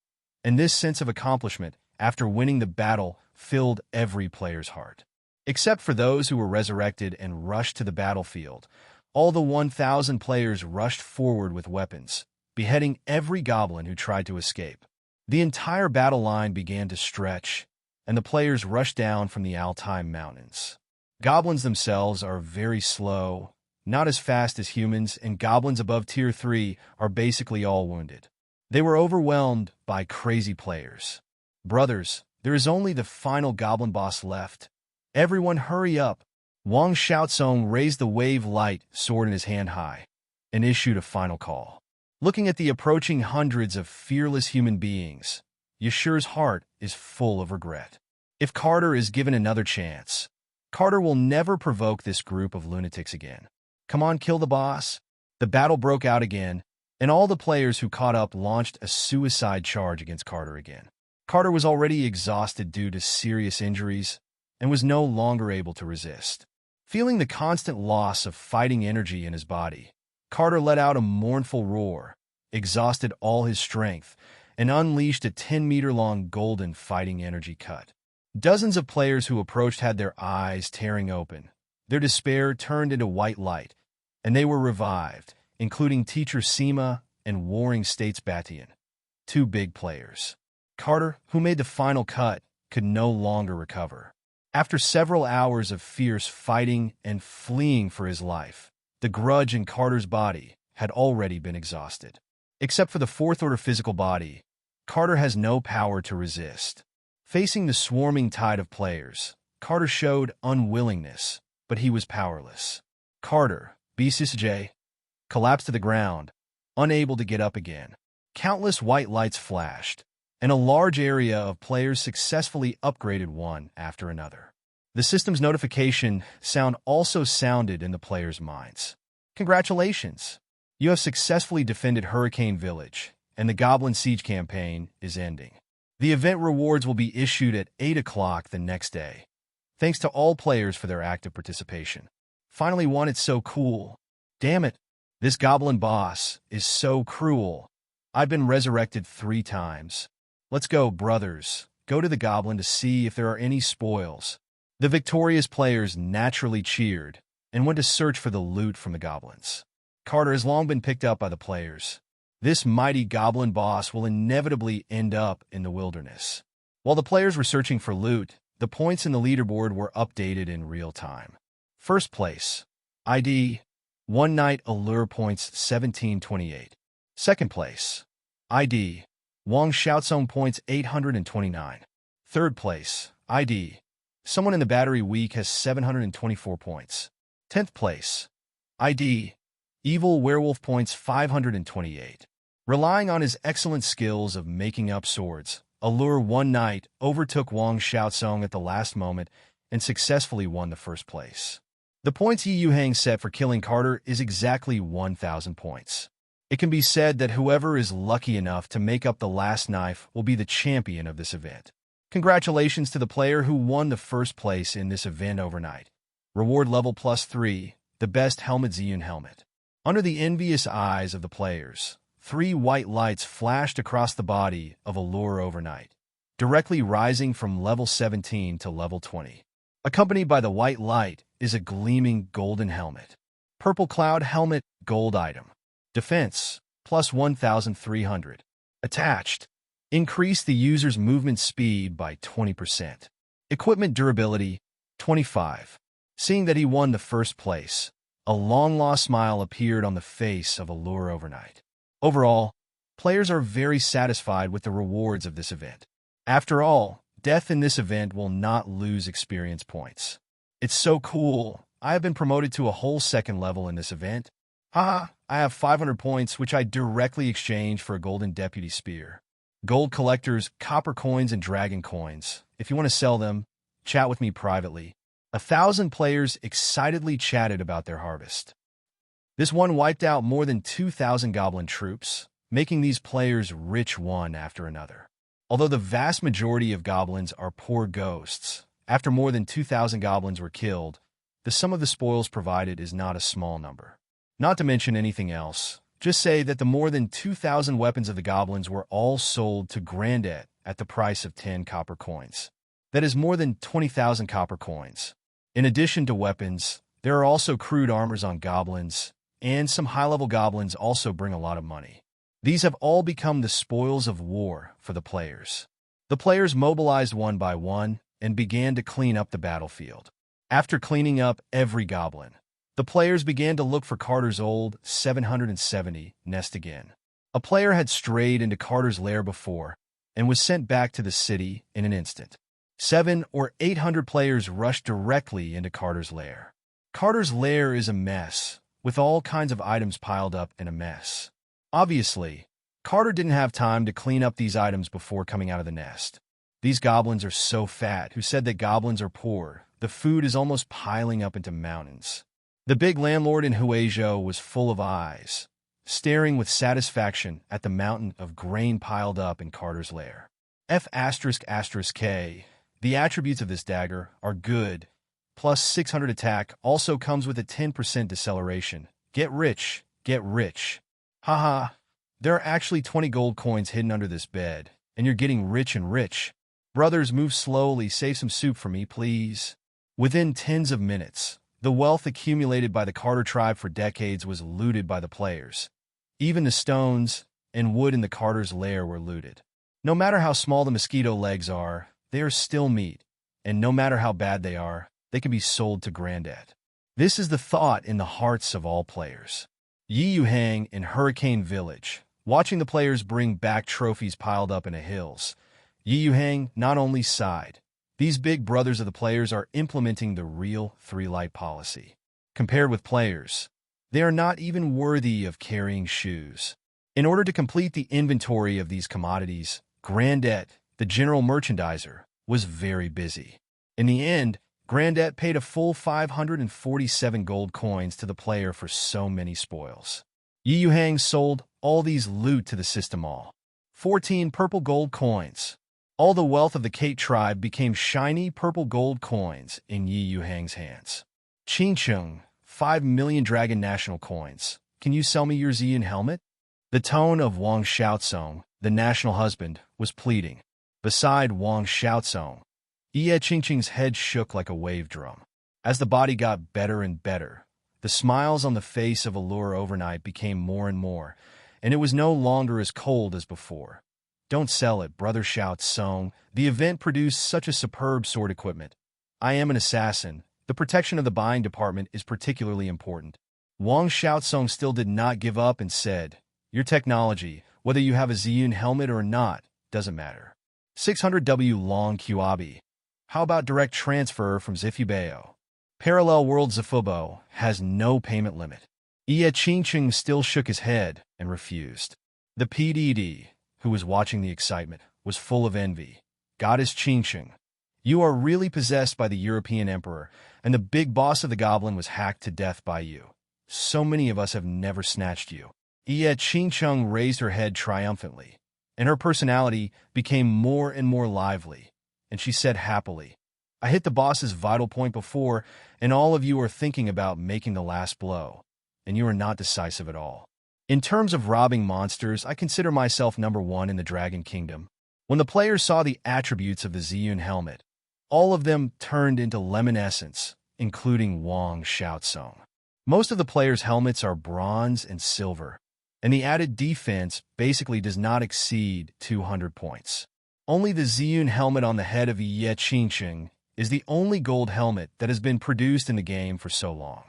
and this sense of accomplishment after winning the battle filled every player's heart. Except for those who were resurrected and rushed to the battlefield, all the 1,000 players rushed forward with weapons, beheading every goblin who tried to escape. The entire battle line began to stretch, and the players rushed down from the Altai Mountains. Goblins themselves are very slow, not as fast as humans, and goblins above tier 3 are basically all wounded. They were overwhelmed by crazy players. "Brothers, there is only the final goblin boss left. Everyone hurry up." Wang Xiaozong raised the wave light sword in his hand high and issued a final call. Looking at the approaching hundreds of fearless human beings, Yashur's heart is full of regret. If Carter is given another chance, Carter will never provoke this group of lunatics again. "Come on, kill the boss." The battle broke out again, and all the players who caught up launched a suicide charge against Carter again. Carter was already exhausted due to serious injuries and was no longer able to resist. Feeling the constant loss of fighting energy in his body, Carter let out a mournful roar, exhausted all his strength, and unleashed a 10-meter-long golden fighting energy cut. Dozens of players who approached had their eyes tearing open. Their despair turned into white light, and they were revived, including Teacher Sima and Warring States Batian, 2 big players. Carter, who made the final cut, could no longer recover. After several hours of fierce fighting and fleeing for his life, the grudge in Carter's body had already been exhausted. Except for the 4th order physical body, Carter has no power to resist. Facing the swarming tide of players, Carter showed unwillingness, but he was powerless. Carter, BCJ, collapsed to the ground, unable to get up again. Countless white lights flashed, and a large area of players successfully upgraded one after another. The system's notification sound also sounded in the players' minds. "Congratulations! You have successfully defended Hurricane Village, and the Goblin Siege campaign is ending. The event rewards will be issued at 8 o'clock the next day. Thanks to all players for their active participation. Finally won, it's so cool. Damn it, this goblin boss is so cruel. I've been resurrected 3 times. Let's go, brothers. Go to the goblin to see if there are any spoils." The victorious players naturally cheered and went to search for the loot from the goblins. Carter has long been picked up by the players. This mighty goblin boss will inevitably end up in the wilderness. While the players were searching for loot, the points in the leaderboard were updated in real time. First place, ID, One Night Allure points 1728. Second place, ID, Wang Xiaozong points 829. Third place, ID, Someone in the Battery Week has 724 points. 10th place, ID, Evil Werewolf points 528. Relying on his excellent skills of making up swords, Allure One Night overtook Wang Xiaozong at the last moment and successfully won the first place. The points Yuhang set for killing Carter is exactly 1,000 points. It can be said that whoever is lucky enough to make up the last knife will be the champion of this event. Congratulations to the player who won the first place in this event overnight. Reward level +3, the best helmet Ziyun helmet. Under the envious eyes of the players, 3 white lights flashed across the body of Allure overnight, directly rising from level 17 to level 20. Accompanied by the white light is a gleaming golden helmet. Purple cloud helmet, gold item. Defense, +1,300. Attached, increase the user's movement speed by 20%. Equipment durability, 25. Seeing that he won the first place, a long-lost smile appeared on the face of Allure overnight. Overall, players are very satisfied with the rewards of this event. After all, death in this event will not lose experience points. It's so cool. I have been promoted to a whole second level in this event. Haha, I have 500 points, which I directly exchange for a golden deputy spear. Gold collectors, copper coins, and dragon coins. If you want to sell them, chat with me privately. 1,000 players excitedly chatted about their harvest. This one wiped out more than 2,000 goblin troops, making these players rich one after another. Although the vast majority of goblins are poor ghosts, after more than 2,000 goblins were killed, the sum of the spoils provided is not a small number. Not to mention anything else, just say that the more than 2,000 weapons of the goblins were all sold to Grandet at the price of 10 copper coins. That is more than 20,000 copper coins. In addition to weapons, there are also crude armors on goblins, and some high-level goblins also bring a lot of money. These have all become the spoils of war for the players. The players mobilized one by one and began to clean up the battlefield. After cleaning up every goblin, the players began to look for Carter's old 770 nest again. A player had strayed into Carter's lair before and was sent back to the city in an instant. 700 or 800 players rushed directly into Carter's lair. Carter's lair is a mess, with all kinds of items piled up in a mess. Obviously, Carter didn't have time to clean up these items before coming out of the nest. These goblins are so fat. Who said that goblins are poor? The food is almost piling up into mountains. The big landlord in Huizhou was full of eyes, staring with satisfaction at the mountain of grain piled up in Carter's lair. F***K. The attributes of this dagger are good. Plus 600 attack also comes with a 10% deceleration. Get rich, get rich. Haha, there are actually 20 gold coins hidden under this bed, and you're getting rich and rich. Brothers, move slowly, save some soup for me, please. Within tens of minutes, the wealth accumulated by the Carter tribe for decades was looted by the players. Even the stones and wood in the Carter's lair were looted. No matter how small the mosquito legs are, they are still meat, and no matter how bad they are, they can be sold to Grandet. This is the thought in the hearts of all players. Yuhang in Hurricane Village, watching the players bring back trophies piled up in the hills. Yuhang not only sighed. These big brothers of the players are implementing the real 3-light policy. Compared with players, they are not even worthy of carrying shoes. In order to complete the inventory of these commodities, Grandet, the general merchandiser, was very busy. In the end, Grandet paid a full 547 gold coins to the player for so many spoils. Yuhang sold all these loot to the system all. 14 purple gold coins. All the wealth of the Kate tribe became shiny purple gold coins in Yuhang's hands. Qingcheng, 5 million dragon national coins. Can you sell me your Ziyun helmet? The tone of Wang Xiaozong, the national husband, was pleading. Beside Wang Xiaozong, Qingcheng's head shook like a wave drum. As the body got better and better, the smiles on the face of Allure overnight became more and more, and it was no longer as cold as before. Don't sell it, brother Xiaozong. The event produced such a superb sword equipment. I am an assassin. The protection of the buying department is particularly important. Wang Xiaozong still did not give up and said, your technology, whether you have a Ziyun helmet or not, doesn't matter. 600W long Qiabi. How about direct transfer from Zifubeo? Parallel World Zifubo has no payment limit. Qingcheng still shook his head and refused. The PDD, who was watching the excitement, was full of envy. Goddess Qingcheng, you are really possessed by the European Emperor, and the big boss of the goblin was hacked to death by you. So many of us have never snatched you. Qingcheng raised her head triumphantly, and her personality became more and more lively. and she said happily, I hit the boss's vital point before, and all of you are thinking about making the last blow, and you are not decisive at all. In terms of robbing monsters, I consider myself number one in the Dragon Kingdom. When the players saw the attributes of the Ziyun helmet, all of them turned into lemon essence, including Wang Xiaosong. Most of the players' helmets are bronze and silver, and the added defense basically does not exceed 200 points. Only the Ziyun helmet on the head of Ye Qingqing is the only gold helmet that has been produced in the game for so long.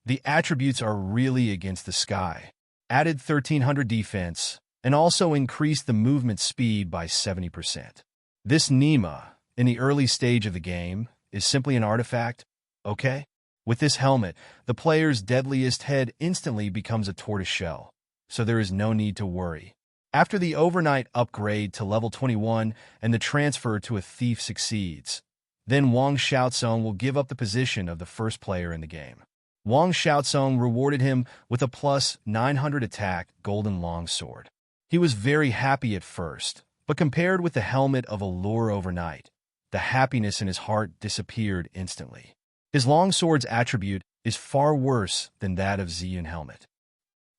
The attributes are really against the sky. Added 1300 defense, and also increased the movement speed by 70%. This Nima, in the early stage of the game, is simply an artifact, okay? With this helmet, the player's deadliest head instantly becomes a tortoise shell, so there is no need to worry. After the overnight upgrade to level 21 and the transfer to a thief succeeds, then Wang Xiaosong will give up the position of the first player in the game. Wang Xiaosong rewarded him with a plus 900 attack golden longsword. He was very happy at first, but compared with the helmet of Allure overnight, the happiness in his heart disappeared instantly. His longsword's attribute is far worse than that of Ziyun helmet.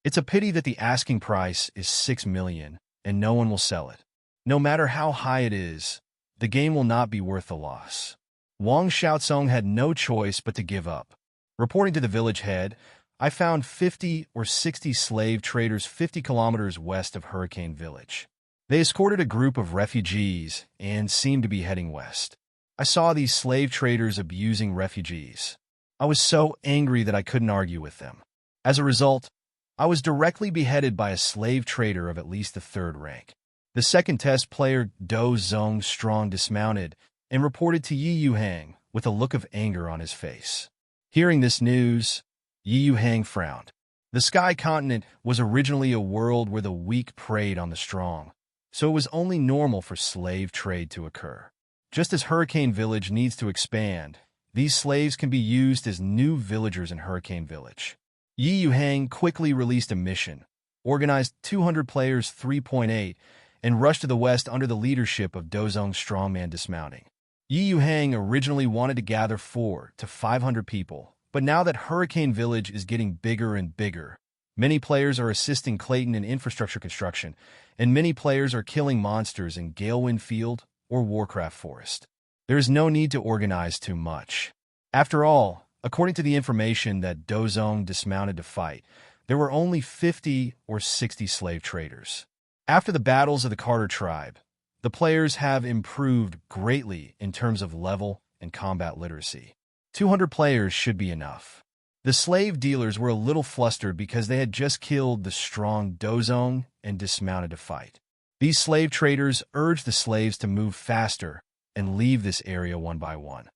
It's a pity that the asking price is 6 million and no one will sell it. No matter how high it is, the game will not be worth the loss. Wang Xiaosong had no choice but to give up. Reporting to the village head, I found 50 or 60 slave traders 50 kilometers west of Hurricane Village. They escorted a group of refugees and seemed to be heading west. I saw these slave traders abusing refugees. I was so angry that I couldn't argue with them. As a result, I was directly beheaded by a slave trader of at least the 3rd rank. The second test player Do Zong Strong dismounted and reported to Yuhang with a look of anger on his face. Hearing this news, Yuhang frowned. The Sky Continent was originally a world where the weak preyed on the strong, so it was only normal for slave trade to occur. Just as Hurricane Village needs to expand, these slaves can be used as new villagers in Hurricane Village. Yuhang quickly released a mission, organized 200 players 3.8, and rushed to the west under the leadership of Dozong's strongman dismounting. Yuhang originally wanted to gather 400 to 500 people, but now that Hurricane Village is getting bigger and bigger, many players are assisting Clayton in infrastructure construction, and many players are killing monsters in Galewind Field or Warcraft Forest. There is no need to organize too much. After all, according to the information that Dozong dismounted to fight, there were only 50 or 60 slave traders. After the battles of the Carter tribe, the players have improved greatly in terms of level and combat literacy. 200 players should be enough. The slave dealers were a little flustered because they had just killed the strong Dozong and dismounted to fight. These slave traders urged the slaves to move faster and leave this area one by one.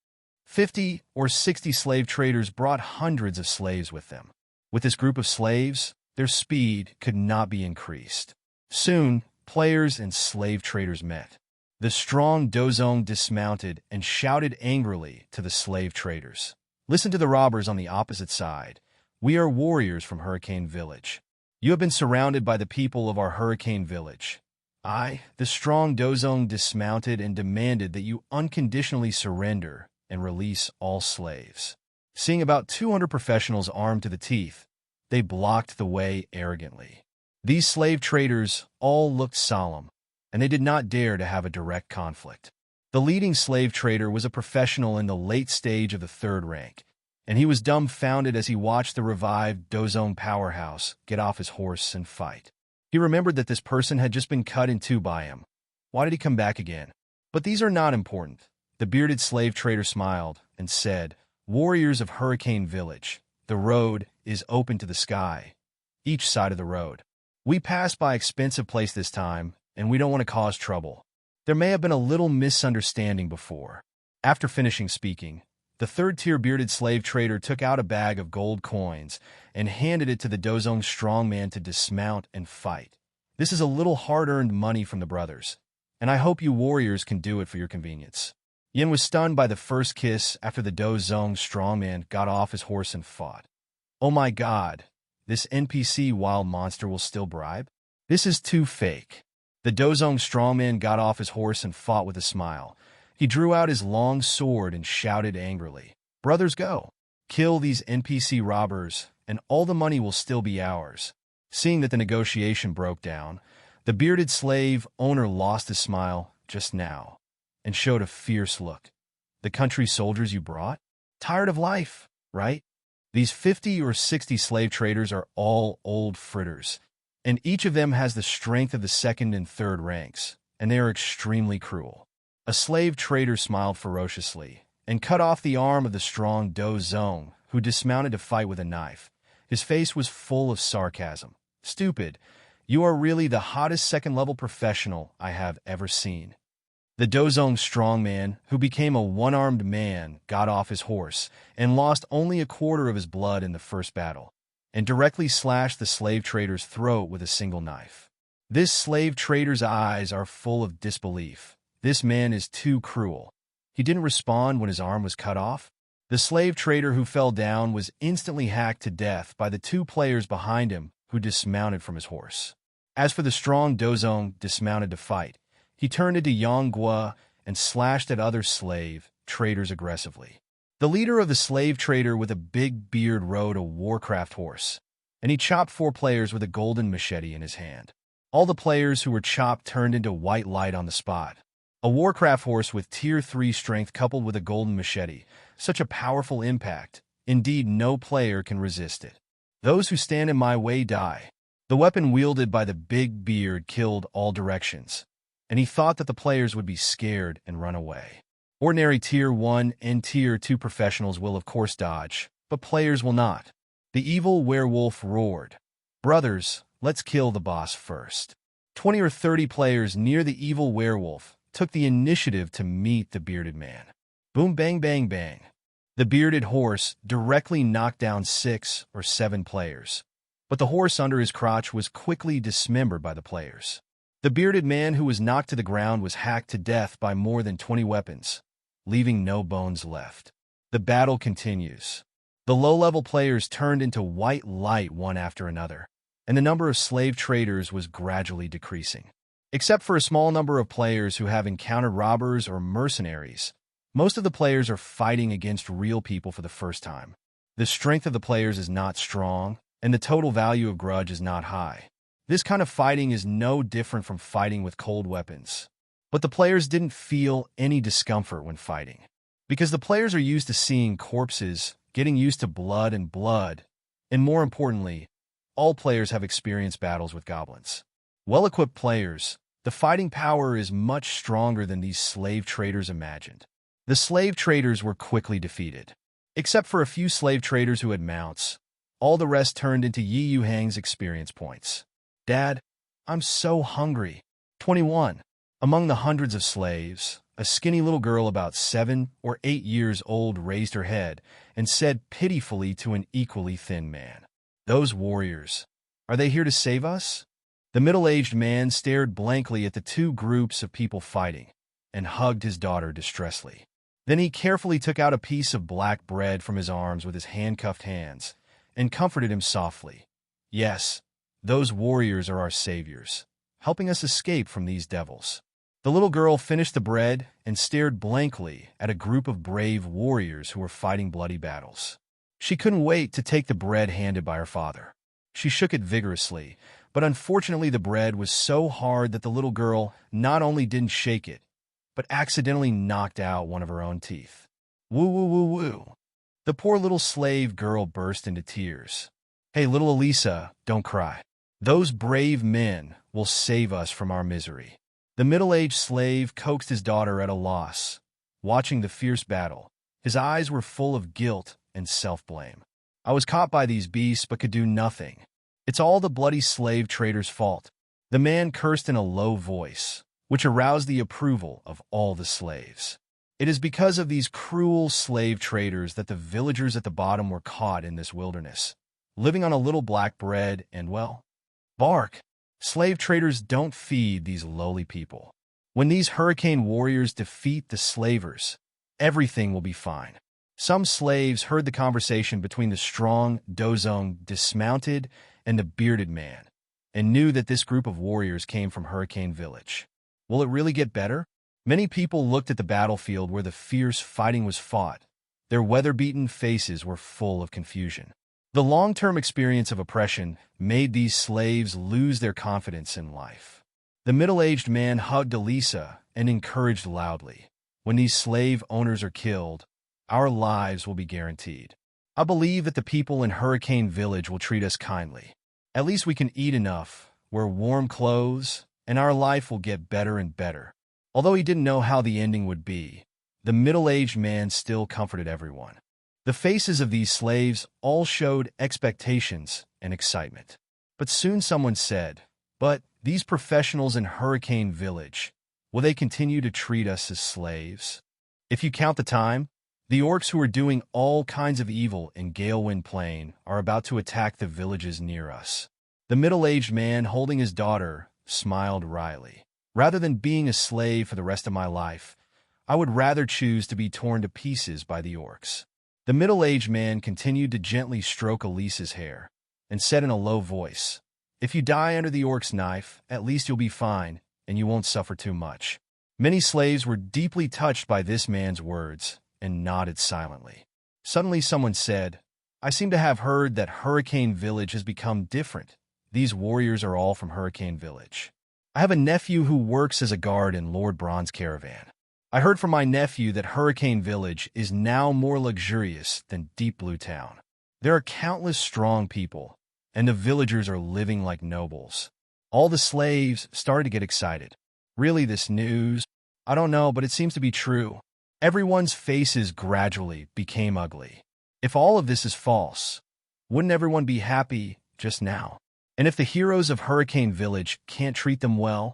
50 or 60 slave traders brought hundreds of slaves with them. With this group of slaves, their speed could not be increased. Soon, players and slave traders met. The strong Dozong dismounted and shouted angrily to the slave traders. Listen to the robbers on the opposite side. We are warriors from Hurricane Village. You have been surrounded by the people of our Hurricane Village. I, the strong Dozong, dismounted and demanded that you unconditionally surrender and release all slaves. Seeing about 200 professionals armed to the teeth, they blocked the way arrogantly. These slave traders all looked solemn, and they did not dare to have a direct conflict. The leading slave trader was a professional in the late stage of the 3rd rank, and he was dumbfounded as he watched the revived Dozong powerhouse get off his horse and fight. He remembered that this person had just been cut in two by him. Why did he come back again? But these are not important. The bearded slave trader smiled and said, Warriors of Hurricane Village, the road is open to the sky. Each side of the road. We passed by expensive place this time, and we don't want to cause trouble. There may have been a little misunderstanding before. After finishing speaking, the 3rd-tier bearded slave trader took out a bag of gold coins and handed it to the Dozong strongman to dismount and fight. This is a little hard-earned money from the brothers, and I hope you warriors can do it for your convenience. Yin was stunned by the first kiss after the Dozong strongman got off his horse and fought. Oh my god, this NPC wild monster will still bribe? This is too fake. The Dozong strongman got off his horse and fought with a smile, He drew out his long sword and shouted angrily, "Brothers, go! Kill these NPC robbers, and all the money will still be ours." Seeing that the negotiation broke down, the bearded slave owner lost his smile just now and showed a fierce look. "The country soldiers you brought? Tired of life, right? These 50 or 60 slave traders are all old fritters, and each of them has the strength of the second and third ranks, and they are extremely cruel." A slave trader smiled ferociously and cut off the arm of the strong Do Zong, who dismounted to fight with a knife. His face was full of sarcasm. "Stupid, you are really the hottest second-level professional I have ever seen." The Dozong strongman, who became a one-armed man, got off his horse and lost only a quarter of his blood in the first battle, and directly slashed the slave trader's throat with a single knife. This slave trader's eyes are full of disbelief. This man is too cruel. He didn't respond when his arm was cut off. The slave trader who fell down was instantly hacked to death by the two players behind him who dismounted from his horse. As for the strong Dozong dismounted to fight, he turned into Yang Gua and slashed at other slave traders aggressively. The leader of the slave trader with a big beard rode a Warcraft horse, and he chopped 4 players with a golden machete in his hand. All the players who were chopped turned into white light on the spot. A Warcraft horse with Tier 3 strength coupled with a golden machete, such a powerful impact. Indeed, no player can resist it. "Those who stand in my way die." The weapon wielded by the big beard killed all directions, and he thought that the players would be scared and run away. Ordinary Tier 1 and Tier 2 professionals will of course dodge, but players will not. The evil werewolf roared, "Brothers, let's kill the boss first." 20 or 30 players near the evil werewolf took the initiative to meet the bearded man. Boom, bang, bang, bang. The bearded horse directly knocked down 6 or 7 players, but the horse under his crotch was quickly dismembered by the players. The bearded man who was knocked to the ground was hacked to death by more than 20 weapons, leaving no bones left. The battle continues. The low-level players turned into white light one after another, and the number of slave traders was gradually decreasing. Except for a small number of players who have encountered robbers or mercenaries, most of the players are fighting against real people for the first time. The strength of the players is not strong, and the total value of grudge is not high. This kind of fighting is no different from fighting with cold weapons. But the players didn't feel any discomfort when fighting, because the players are used to seeing corpses, getting used to blood, and more importantly, all players have experienced battles with goblins. Well-equipped players, the fighting power is much stronger than these slave traders imagined. The slave traders were quickly defeated. Except for a few slave traders who had mounts, all the rest turned into Yuhang's experience points. "Dad, I'm so hungry." 21. Among the hundreds of slaves, a skinny little girl about 7 or 8 years old raised her head and said pitifully to an equally thin man, "Those warriors, are they here to save us?" The middle-aged man stared blankly at the two groups of people fighting and hugged his daughter distressfully. Then he carefully took out a piece of black bread from his arms with his handcuffed hands and comforted him softly. "Yes, those warriors are our saviors, helping us escape from these devils." The little girl finished the bread and stared blankly at a group of brave warriors who were fighting bloody battles. She couldn't wait to take the bread handed by her father. She shook it vigorously, but unfortunately the bread was so hard that the little girl not only didn't shake it, but accidentally knocked out one of her own teeth. "Woo, woo, woo, woo." The poor little slave girl burst into tears. "Hey, little Elisa, don't cry. Those brave men will save us from our misery." The middle-aged slave coaxed his daughter at a loss. Watching the fierce battle, his eyes were full of guilt and self-blame. "I was caught by these beasts but could do nothing. It's all the bloody slave trader's fault." The man cursed in a low voice, which aroused the approval of all the slaves. "It is because of these cruel slave traders that the villagers at the bottom were caught in this wilderness, living on a little black bread and, well, bark. Slave traders don't feed these lowly people. When these hurricane warriors defeat the slavers, everything will be fine." Some slaves heard the conversation between the strong Dozong dismounted and the bearded man, and knew that this group of warriors came from Hurricane Village. Will it really get better? Many people looked at the battlefield where the fierce fighting was fought. Their weather-beaten faces were full of confusion. The long-term experience of oppression made these slaves lose their confidence in life. The middle-aged man hugged Elisa and encouraged loudly, "When these slave owners are killed, our lives will be guaranteed. I believe that the people in Hurricane Village will treat us kindly. At least we can eat enough, wear warm clothes, and our life will get better and better." Although he didn't know how the ending would be, the middle-aged man still comforted everyone. The faces of these slaves all showed expectations and excitement. But soon someone said, "But these professionals in Hurricane Village, will they continue to treat us as slaves?" If you count the time, the orcs who are doing all kinds of evil in Galewind Plain are about to attack the villages near us. The middle-aged man holding his daughter smiled wryly. "Rather than being a slave for the rest of my life, I would rather choose to be torn to pieces by the orcs." The middle-aged man continued to gently stroke Elisa's hair and said in a low voice, "If you die under the orc's knife, at least you'll be fine and you won't suffer too much." Many slaves were deeply touched by this man's words and nodded silently. Suddenly someone said, "I seem to have heard that Hurricane Village has become different. These warriors are all from Hurricane Village. I have a nephew who works as a guard in Lord Braun's caravan. I heard from my nephew that Hurricane Village is now more luxurious than Deep Blue Town. There are countless strong people, and the villagers are living like nobles." All the slaves started to get excited. "Really, this news? I don't know, but it seems to be true." Everyone's faces gradually became ugly. If all of this is false, wouldn't everyone be happy just now? And if the heroes of Hurricane Village can't treat them well,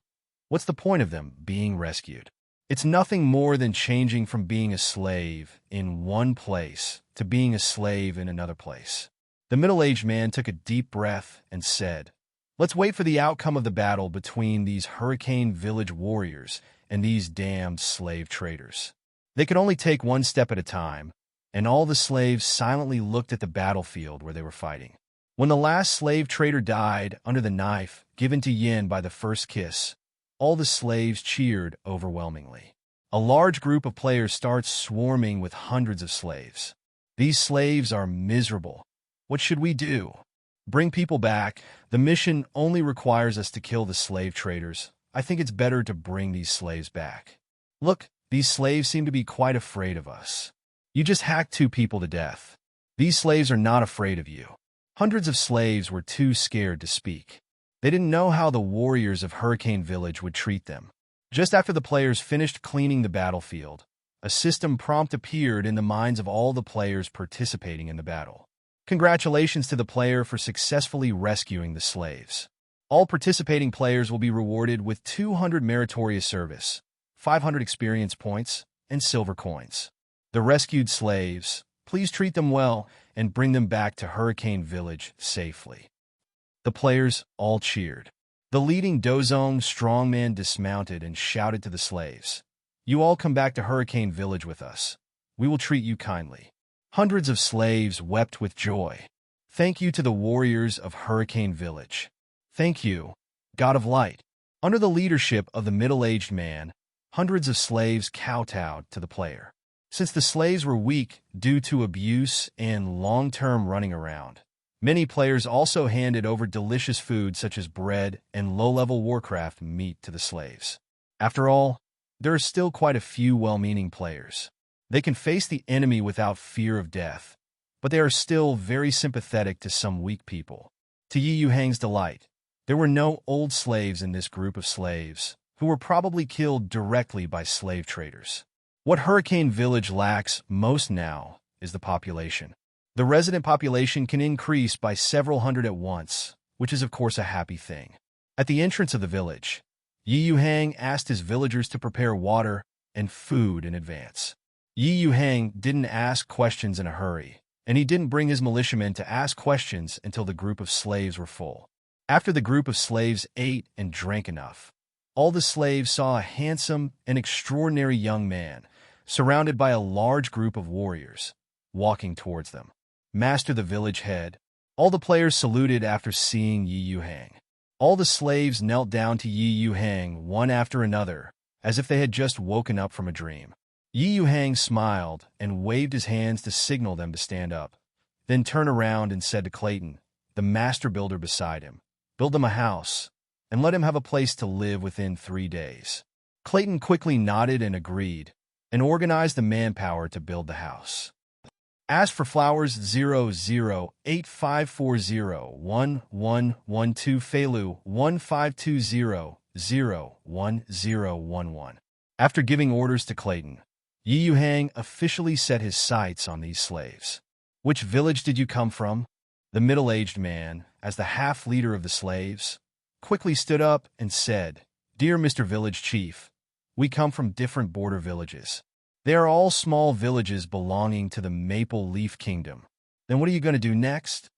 what's the point of them being rescued? It's nothing more than changing from being a slave in one place to being a slave in another place. The middle-aged man took a deep breath and said, "Let's wait for the outcome of the battle between these Hurricane Village warriors and these damned slave traders." They could only take one step at a time, and all the slaves silently looked at the battlefield where they were fighting. When the last slave trader died under the knife given to Yin by the first kiss, all the slaves cheered overwhelmingly. A large group of players starts swarming with hundreds of slaves. "These slaves are miserable. What should we do?" "Bring people back. The mission only requires us to kill the slave traders. I think it's better to bring these slaves back. Look, these slaves seem to be quite afraid of us. You just hacked 2 people to death. These slaves are not afraid of you." Hundreds of slaves were too scared to speak. They didn't know how the warriors of Hurricane Village would treat them. Just after the players finished cleaning the battlefield, a system prompt appeared in the minds of all the players participating in the battle. "Congratulations to the player for successfully rescuing the slaves. All participating players will be rewarded with 200 meritorious service, 500 experience points, and silver coins. The rescued slaves, please treat them well and bring them back to Hurricane Village safely." The players all cheered. The leading Dozong strongman dismounted and shouted to the slaves, "You all come back to Hurricane Village with us. We will treat you kindly." Hundreds of slaves wept with joy. "Thank you to the warriors of Hurricane Village. Thank you, God of Light." Under the leadership of the middle-aged man, hundreds of slaves kowtowed to the player. Since the slaves were weak due to abuse and long-term running around, many players also handed over delicious food such as bread and low-level Warcraft meat to the slaves. After all, there are still quite a few well-meaning players. They can face the enemy without fear of death, but they are still very sympathetic to some weak people. To Yuhang's delight, there were no old slaves in this group of slaves, who were probably killed directly by slave traders. What Hurricane Village lacks most now is the population. The resident population can increase by several hundred at once, which is of course a happy thing. At the entrance of the village, Yuhang asked his villagers to prepare water and food in advance. Yuhang didn't ask questions in a hurry, and he didn't bring his militiamen to ask questions until the group of slaves were full. After the group of slaves ate and drank enough, all the slaves saw a handsome and extraordinary young man, surrounded by a large group of warriors, walking towards them. "Master the village head." All the players saluted after seeing Yuhang. All the slaves knelt down to Yuhang one after another, as if they had just woken up from a dream. Yuhang smiled and waved his hands to signal them to stand up, then turned around and said to Clayton, the master builder beside him, build them a house, and let him have a place to live within 3 days. Clayton quickly nodded and agreed, and organized the manpower to build the house. Ask for flowers 0085401112 Feilu 1520-01011. After giving orders to Clayton, Yuhang officially set his sights on these slaves. Which village did you come from? The middle-aged man, as the half-leader of the slaves, quickly stood up and said, Dear Mr. Village Chief, we come from different border villages. They are all small villages belonging to the Maple Leaf Kingdom. Then what are you going to do next?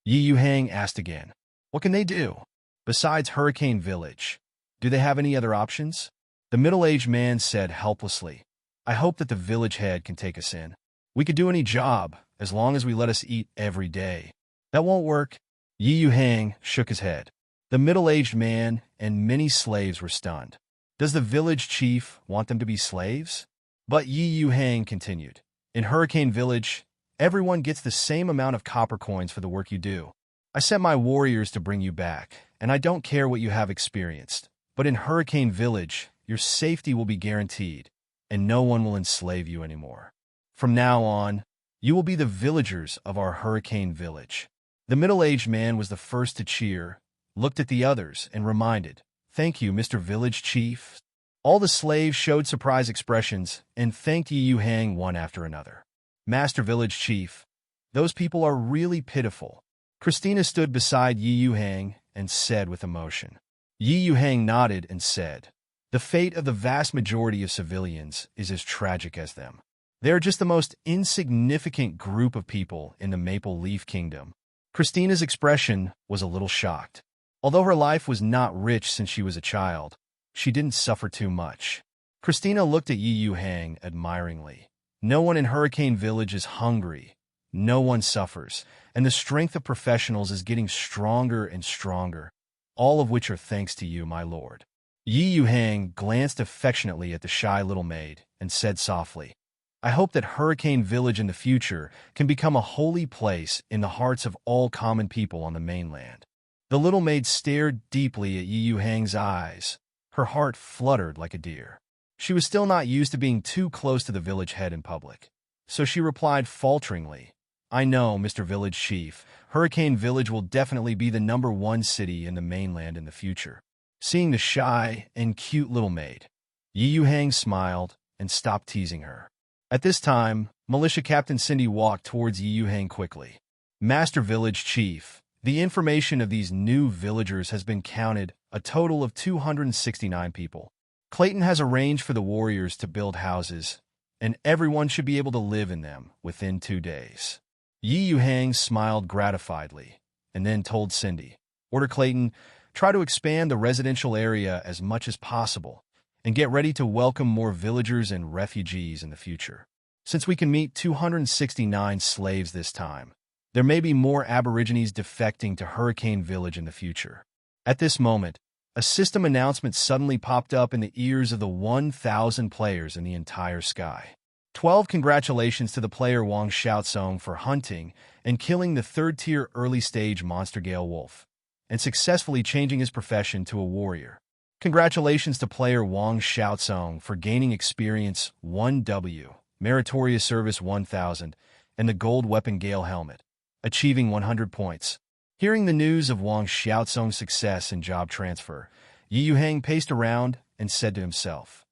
Yuhang asked again. What can they do? Besides Hurricane Village, do they have any other options? The middle-aged man said helplessly, I hope that the village head can take us in. We could do any job, as long as we let us eat every day. That won't work. Yuhang shook his head. The middle-aged man and many slaves were stunned. Does the village chief want them to be slaves? But Yuhang continued. In Hurricane Village, everyone gets the same amount of copper coins for the work you do. I sent my warriors to bring you back, and I don't care what you have experienced. But in Hurricane Village, your safety will be guaranteed, and no one will enslave you anymore. From now on, you will be the villagers of our Hurricane Village. The middle-aged man was the first to cheer, looked at the others, and reminded, Thank you, Mr. Village Chief. All the slaves showed surprised expressions and thanked Yuhang one after another. Master Village Chief, those people are really pitiful. Christina stood beside Yuhang and said with emotion. Yuhang nodded and said, The fate of the vast majority of civilians is as tragic as them. They are just the most insignificant group of people in the Maple Leaf Kingdom. Christina's expression was a little shocked. Although her life was not rich since she was a child, she didn't suffer too much. Christina looked at Yuhang admiringly. No one in Hurricane Village is hungry. No one suffers, and the strength of professionals is getting stronger and stronger, all of which are thanks to you, my lord. Yuhang glanced affectionately at the shy little maid and said softly, I hope that Hurricane Village in the future can become a holy place in the hearts of all common people on the mainland. The little maid stared deeply at Yuhang's eyes. Her heart fluttered like a deer. She was still not used to being too close to the village head in public, so she replied falteringly, I know, Mr. Village Chief, Hurricane Village will definitely be the #1 city in the mainland in the future. Seeing the shy and cute little maid, Yuhang smiled and stopped teasing her. At this time, Militia Captain Cindy walked towards Yuhang quickly. Master Village Chief, the information of these new villagers has been counted, a total of 269 people. Clayton has arranged for the warriors to build houses, and everyone should be able to live in them within 2 days. Yuhang smiled gratifiedly, and then told Cindy, Order Clayton, try to expand the residential area as much as possible, and get ready to welcome more villagers and refugees in the future. Since we can meet 269 slaves this time, there may be more Aborigines defecting to Hurricane Village in the future. At this moment, a system announcement suddenly popped up in the ears of the 1,000 players in the entire sky. 12 congratulations to the player Wang Xiaosong for hunting and killing the 3rd-tier early-stage monster Gale Wolf, and successfully changing his profession to a warrior. Congratulations to player Wang Xiaosong for gaining experience 1W, meritorious service 1,000, and the gold weapon Gale helmet, achieving 100 points. Hearing the news of Wang Xiaosong's success and job transfer, Yuhang paced around and said to himself,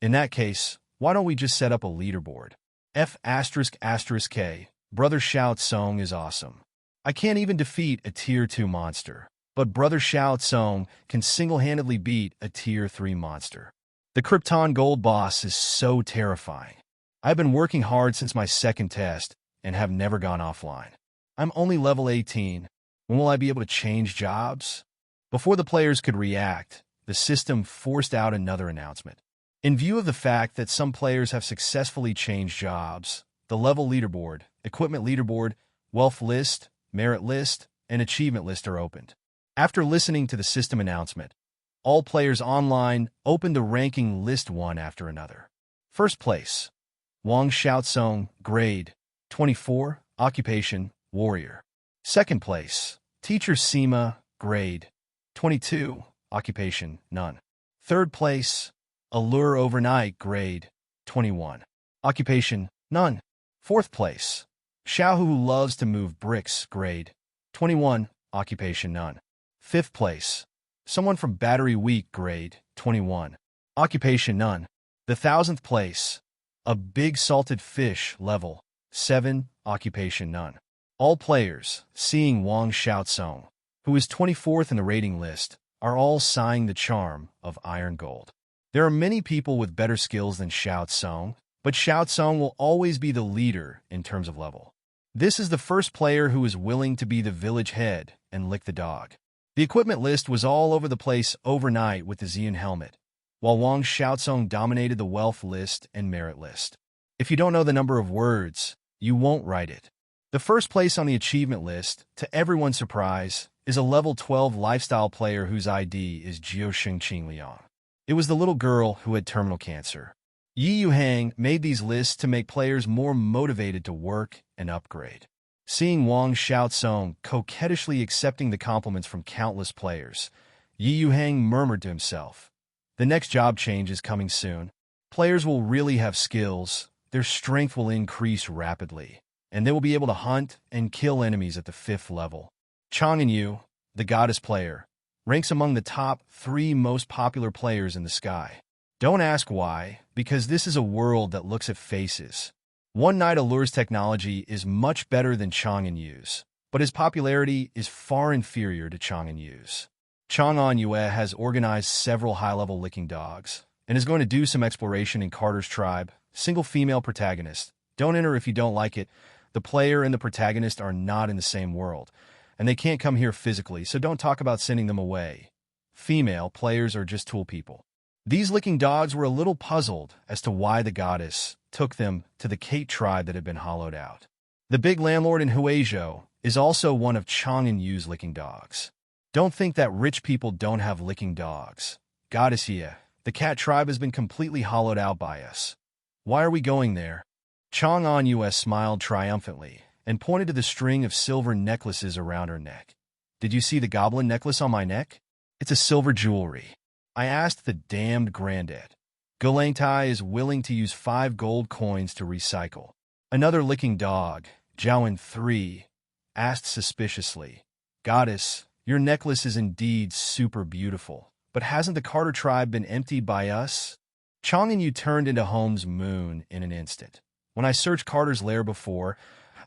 In that case, why don't we just set up a leaderboard? F***K, Brother Xiaosong is awesome. I can't even defeat a Tier 2 monster, but Brother Xiaosong can single-handedly beat a Tier 3 monster. The Krypton Gold boss is so terrifying. I've been working hard since my 2nd test and have never gone offline. I'm only level 18. When will I be able to change jobs? Before the players could react, the system forced out another announcement. In view of the fact that some players have successfully changed jobs, the level leaderboard, equipment leaderboard, wealth list, merit list, and achievement list are opened. After listening to the system announcement, All players online opened the ranking list one after another. First place, Wang Xiaosong, grade 24, occupation, warrior. Second place, Teacher Sima, grade 22, occupation, none. Third place, Allure Overnight, grade 21, occupation, none. Fourth place, Xiao who loves to move bricks, grade 21, occupation, none. Fifth place, someone from Battery Week, grade 21, occupation, none. The 1000th place, a big salted fish, level 7, occupation, none. All players, seeing Wang Xiaosong, who is 24th in the rating list, are all sighing the charm of Iron Gold. There are many people with better skills than Xiaosong, but Xiaosong will always be the leader in terms of level. This is the first player who is willing to be the village head and lick the dog. The equipment list was all over the place overnight with the Xian helmet, while Wang Xiaosong dominated the wealth list and merit list. If you don't know the number of words, you won't write it. The first place on the achievement list, to everyone's surprise, is a level 12 lifestyle player whose ID is Jiusheng Qingliang. It was the little girl who had terminal cancer. Yuhang made these lists to make players more motivated to work and upgrade. Seeing Wang Xiaosong coquettishly accepting the compliments from countless players, Yuhang murmured to himself, "The next job change is coming soon. Players will really have skills, their strength will increase rapidly, and they will be able to hunt and kill enemies at the 5th level." Chang Yu, the goddess player, ranks among the top 3 most popular players in the sky. Don't ask why, because this is a world that looks at faces. One Night Allure's technology is much better than Chang Yu's, but his popularity is far inferior to Chang Yu's. Chang Yue has organized several high-level licking dogs, and is going to do some exploration in Carter's tribe, single female protagonist. Don't enter if you don't like it. The player and the protagonist are not in the same world, and they can't come here physically, so don't talk about sending them away. Female players are just tool people. These licking dogs were a little puzzled as to why the goddess took them to the Kate tribe that had been hollowed out. The big landlord in Huizhou is also one of Chang Yu's licking dogs. Don't think that rich people don't have licking dogs. Goddess here, the cat tribe has been completely hollowed out by us. Why are we going there? Chang Yue smiled triumphantly and pointed to the string of silver necklaces around her neck. Did you see the goblin necklace on my neck? It's a silver jewelry. I asked the damned granddad. Gulangtai is willing to use 5 gold coins to recycle. Another licking dog, Zhaoan 3, asked suspiciously, "Goddess, your necklace is indeed super beautiful, but hasn't the Carter tribe been emptied by us?" Chang Yu turned into Holmes' moon in an instant. When I searched Carter's lair before,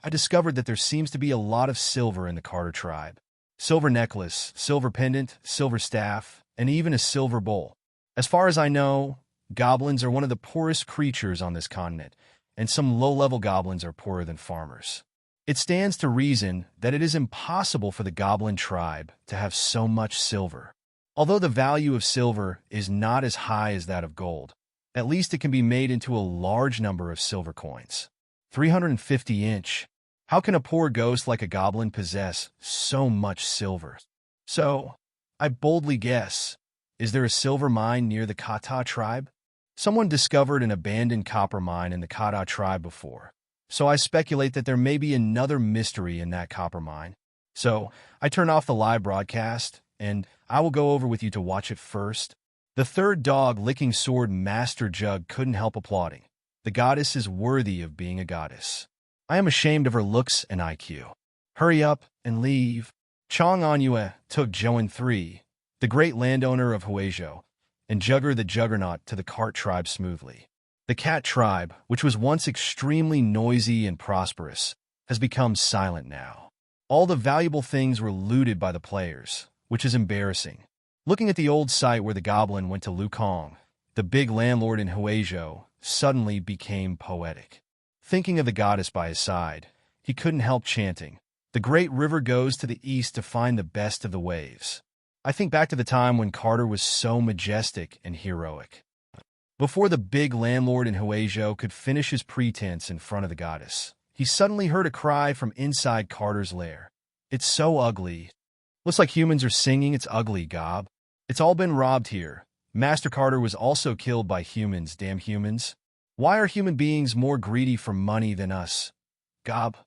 I discovered that there seems to be a lot of silver in the Carter tribe. Silver necklace, silver pendant, silver staff, and even a silver bowl. As far as I know, goblins are one of the poorest creatures on this continent, and some low-level goblins are poorer than farmers. It stands to reason that it is impossible for the goblin tribe to have so much silver. Although the value of silver is not as high as that of gold, at least it can be made into a large number of silver coins. 350 inch. How can a poor ghost like a goblin possess so much silver? So, I boldly guess, is there a silver mine near the Kata tribe? Someone discovered an abandoned copper mine in the Kata tribe before, so I speculate that there may be another mystery in that copper mine. So, I turn off the live broadcast, and I will go over with you to watch it first. The third dog-licking sword Master Jug couldn't help applauding. The goddess is worthy of being a goddess. I am ashamed of her looks and IQ. Hurry up and leave. Chang Yue took Zhaoan 3, the great landowner of Huizhou, and Jugger the Juggernaut to the Cart tribe smoothly. The Cat tribe, which was once extremely noisy and prosperous, has become silent now. All the valuable things were looted by the players, which is embarrassing. Looking at the old site where the goblin went to Lukong, the big landlord in Huizhou suddenly became poetic. Thinking of the goddess by his side, he couldn't help chanting, "The great river goes to the east to find the best of the waves." I think back to the time when Carter was so majestic and heroic. Before the big landlord in Huizhou could finish his pretense in front of the goddess, he suddenly heard a cry from inside Carter's lair. "It's so ugly." "Looks like humans are singing it's ugly, Gob." It's all been robbed here. Master Carter was also killed by humans, damn humans. Why are human beings more greedy for money than us? Gob,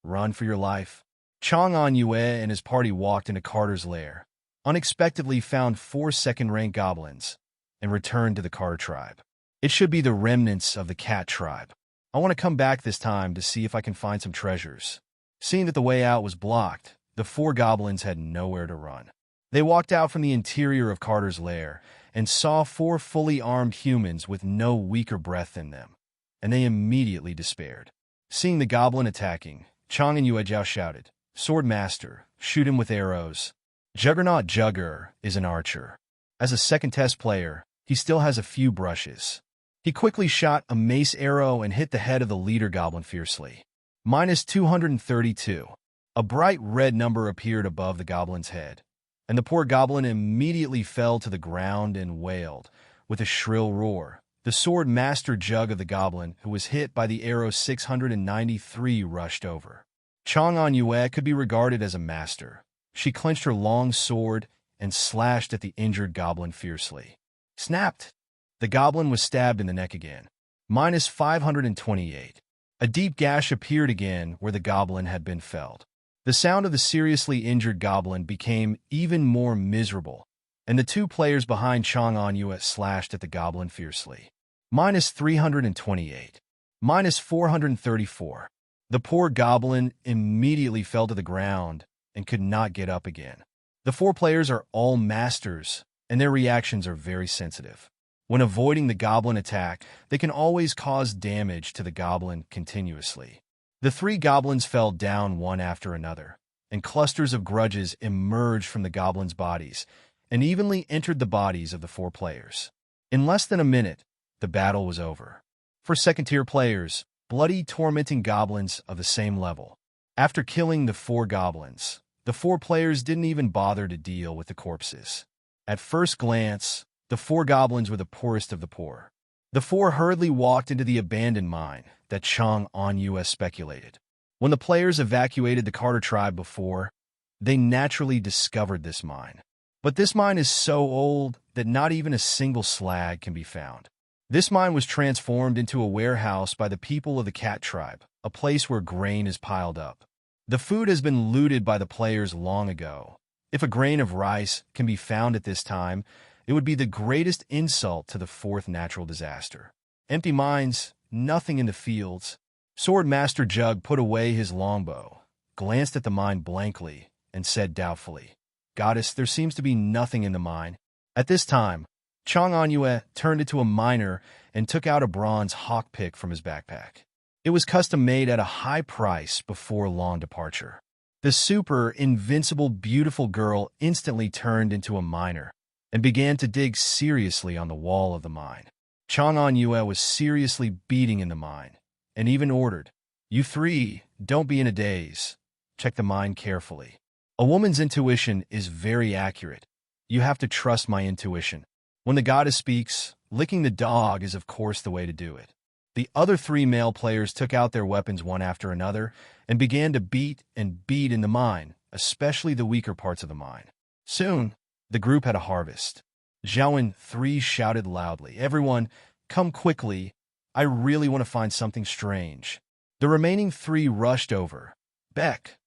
run for your life. Chong An Yue and his party walked into Carter's lair, unexpectedly found 4 second-rank goblins, and returned to the Carter tribe. It should be the remnants of the cat tribe. I want to come back this time to see if I can find some treasures. Seeing that the way out was blocked, the 4 goblins had nowhere to run. They walked out from the interior of Carter's lair and saw 4 fully armed humans with no weaker breath in them, and they immediately despaired. Seeing the goblin attacking, Chong and Yuejiao shouted, "Sword Master, shoot him with arrows." Juggernaut Jugger is an archer. As a second test player, he still has a few brushes. He quickly shot a mace arrow and hit the head of the leader goblin fiercely. -232. A bright red number appeared above the goblin's head, and the poor goblin immediately fell to the ground and wailed, with a shrill roar. The sword master Jug of the goblin, who was hit by the arrow 693, rushed over. Chong An Yue could be regarded as a master. She clenched her long sword and slashed at the injured goblin fiercely. Snapped! The goblin was stabbed in the neck again. -528. A deep gash appeared again where the goblin had been felled. The sound of the seriously injured goblin became even more miserable, and the 2 players behind Chong An Yue slashed at the goblin fiercely. -328. -434. The poor goblin immediately fell to the ground and could not get up again. The 4 players are all masters, and their reactions are very sensitive. When avoiding the goblin attack, they can always cause damage to the goblin continuously. The 3 goblins fell down one after another, and clusters of grudges emerged from the goblins' bodies and evenly entered the bodies of the 4 players. In less than a minute, the battle was over. For second-tier players, bloody, tormenting goblins of the same level. After killing the 4 goblins, the 4 players didn't even bother to deal with the corpses. At first glance, the 4 goblins were the poorest of the poor. The 4 hurriedly walked into the abandoned mine that Chong An Yue speculated. When the players evacuated the Carter tribe before, they naturally discovered this mine. But this mine is so old that not even a single slag can be found. This mine was transformed into a warehouse by the people of the cat tribe, a place where grain is piled up. The food has been looted by the players long ago. If a grain of rice can be found at this time, it would be the greatest insult to the 4th natural disaster. Empty mines, nothing in the fields. Sword Master Jug put away his longbow, glanced at the mine blankly, and said doubtfully, "Goddess, there seems to be nothing in the mine." At this time, Chong An Yue turned into a miner and took out a bronze hawk pick from his backpack. It was custom-made at a high price before long departure. The super, invincible, beautiful girl instantly turned into a miner and began to dig seriously on the wall of the mine. Chong An Yue was seriously beating in the mine, and even ordered, "You 3, don't be in a daze. Check the mine carefully." A woman's intuition is very accurate. You have to trust my intuition. When the goddess speaks, licking the dog is of course the way to do it. The other 3 male players took out their weapons one after another and began to beat and beat in the mine, especially the weaker parts of the mine. Soon, the group had a harvest. Zhaowen 3 shouted loudly, "Everyone, come quickly. I really want to find something strange." The remaining 3 rushed over, Beck,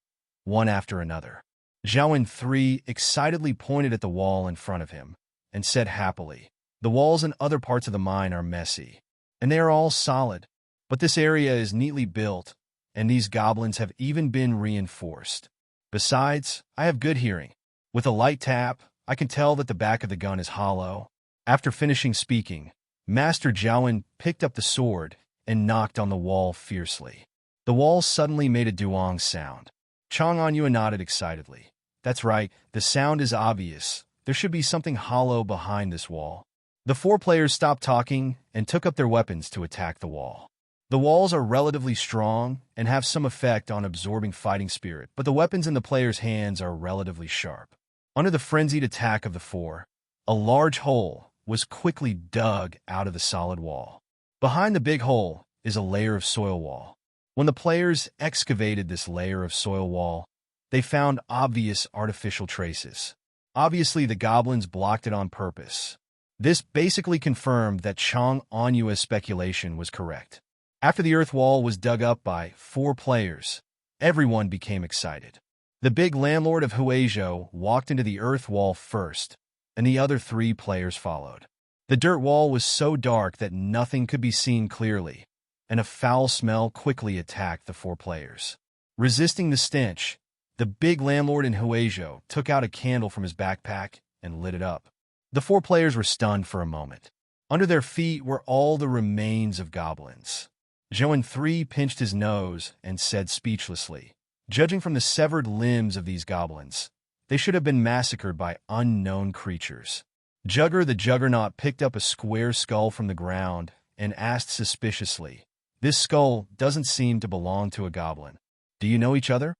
one after another. Zhaowen 3 excitedly pointed at the wall in front of him and said happily, "The walls and other parts of the mine are messy, and they are all solid, but this area is neatly built, and these goblins have even been reinforced. Besides, I have good hearing. With a light tap, I can tell that the back of the gun is hollow." After finishing speaking, Master Zhaowen picked up the sword and knocked on the wall fiercely. The wall suddenly made a duong sound. Chong An Yue nodded excitedly. "That's right, the sound is obvious. There should be something hollow behind this wall." The 4 players stopped talking and took up their weapons to attack the wall. The walls are relatively strong and have some effect on absorbing fighting spirit, but the weapons in the players' hands are relatively sharp. Under the frenzied attack of the 4, a large hole was quickly dug out of the solid wall. Behind the big hole is a layer of soil wall. When the players excavated this layer of soil wall, they found obvious artificial traces. Obviously, the goblins blocked it on purpose. This basically confirmed that Chang Anyua's speculation was correct. After the earth wall was dug up by 4 players, everyone became excited. The big landlord of Huizhou walked into the earth wall first, and the other 3 players followed. The dirt wall was so dark that nothing could be seen clearly, and a foul smell quickly attacked the 4 players. Resisting the stench, the big landlord in Huizhou took out a candle from his backpack and lit it up. The 4 players were stunned for a moment. Under their feet were all the remains of goblins. Zhouan 3 pinched his nose and said speechlessly, "Judging from the severed limbs of these goblins, they should have been massacred by unknown creatures." Jugger the Juggernaut picked up a square skull from the ground and asked suspiciously, "This skull doesn't seem to belong to a goblin. Do you know each other?"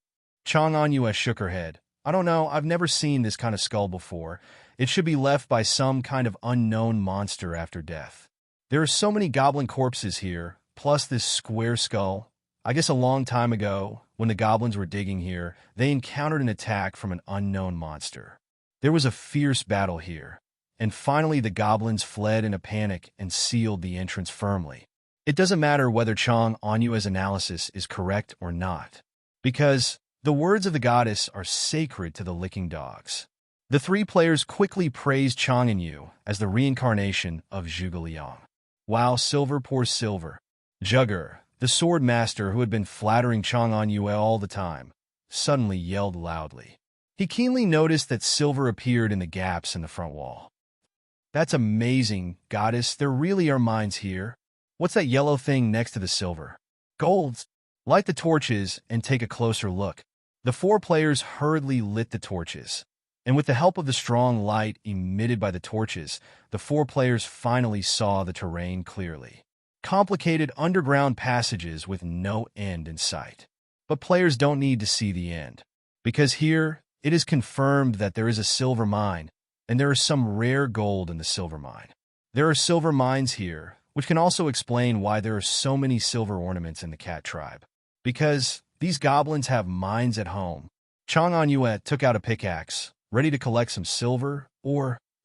Chang Anyue shook her head. "I don't know, I've never seen this kind of skull before. It should be left by some kind of unknown monster after death. There are so many goblin corpses here, plus this square skull. I guess a long time ago, when the goblins were digging here, they encountered an attack from an unknown monster. There was a fierce battle here, and finally the goblins fled in a panic and sealed the entrance firmly. It doesn't matter whether Chang Anyue's analysis is correct or not, because the words of the goddess are sacred to the licking dogs." The 3 players quickly praised Chang Anyu as the reincarnation of Zhuge Liang. "Wow, silver pours silver." Jugger, the sword master who had been flattering Chang Anyue all the time, suddenly yelled loudly. He keenly noticed that silver appeared in the gaps in the front wall. "That's amazing, goddess. There really are mines here. What's that yellow thing next to the silver?" "Gold." "Light the torches and take a closer look." The 4 players hurriedly lit the torches, and with the help of the strong light emitted by the torches, the 4 players finally saw the terrain clearly. Complicated underground passages with no end in sight. But players don't need to see the end, because here it is confirmed that there is a silver mine, and there is some rare gold in the silver mine. There are silver mines here, which can also explain why there are so many silver ornaments in the cat tribe. Because these goblins have mines at home. Chang Anyue took out a pickaxe, ready to collect some silver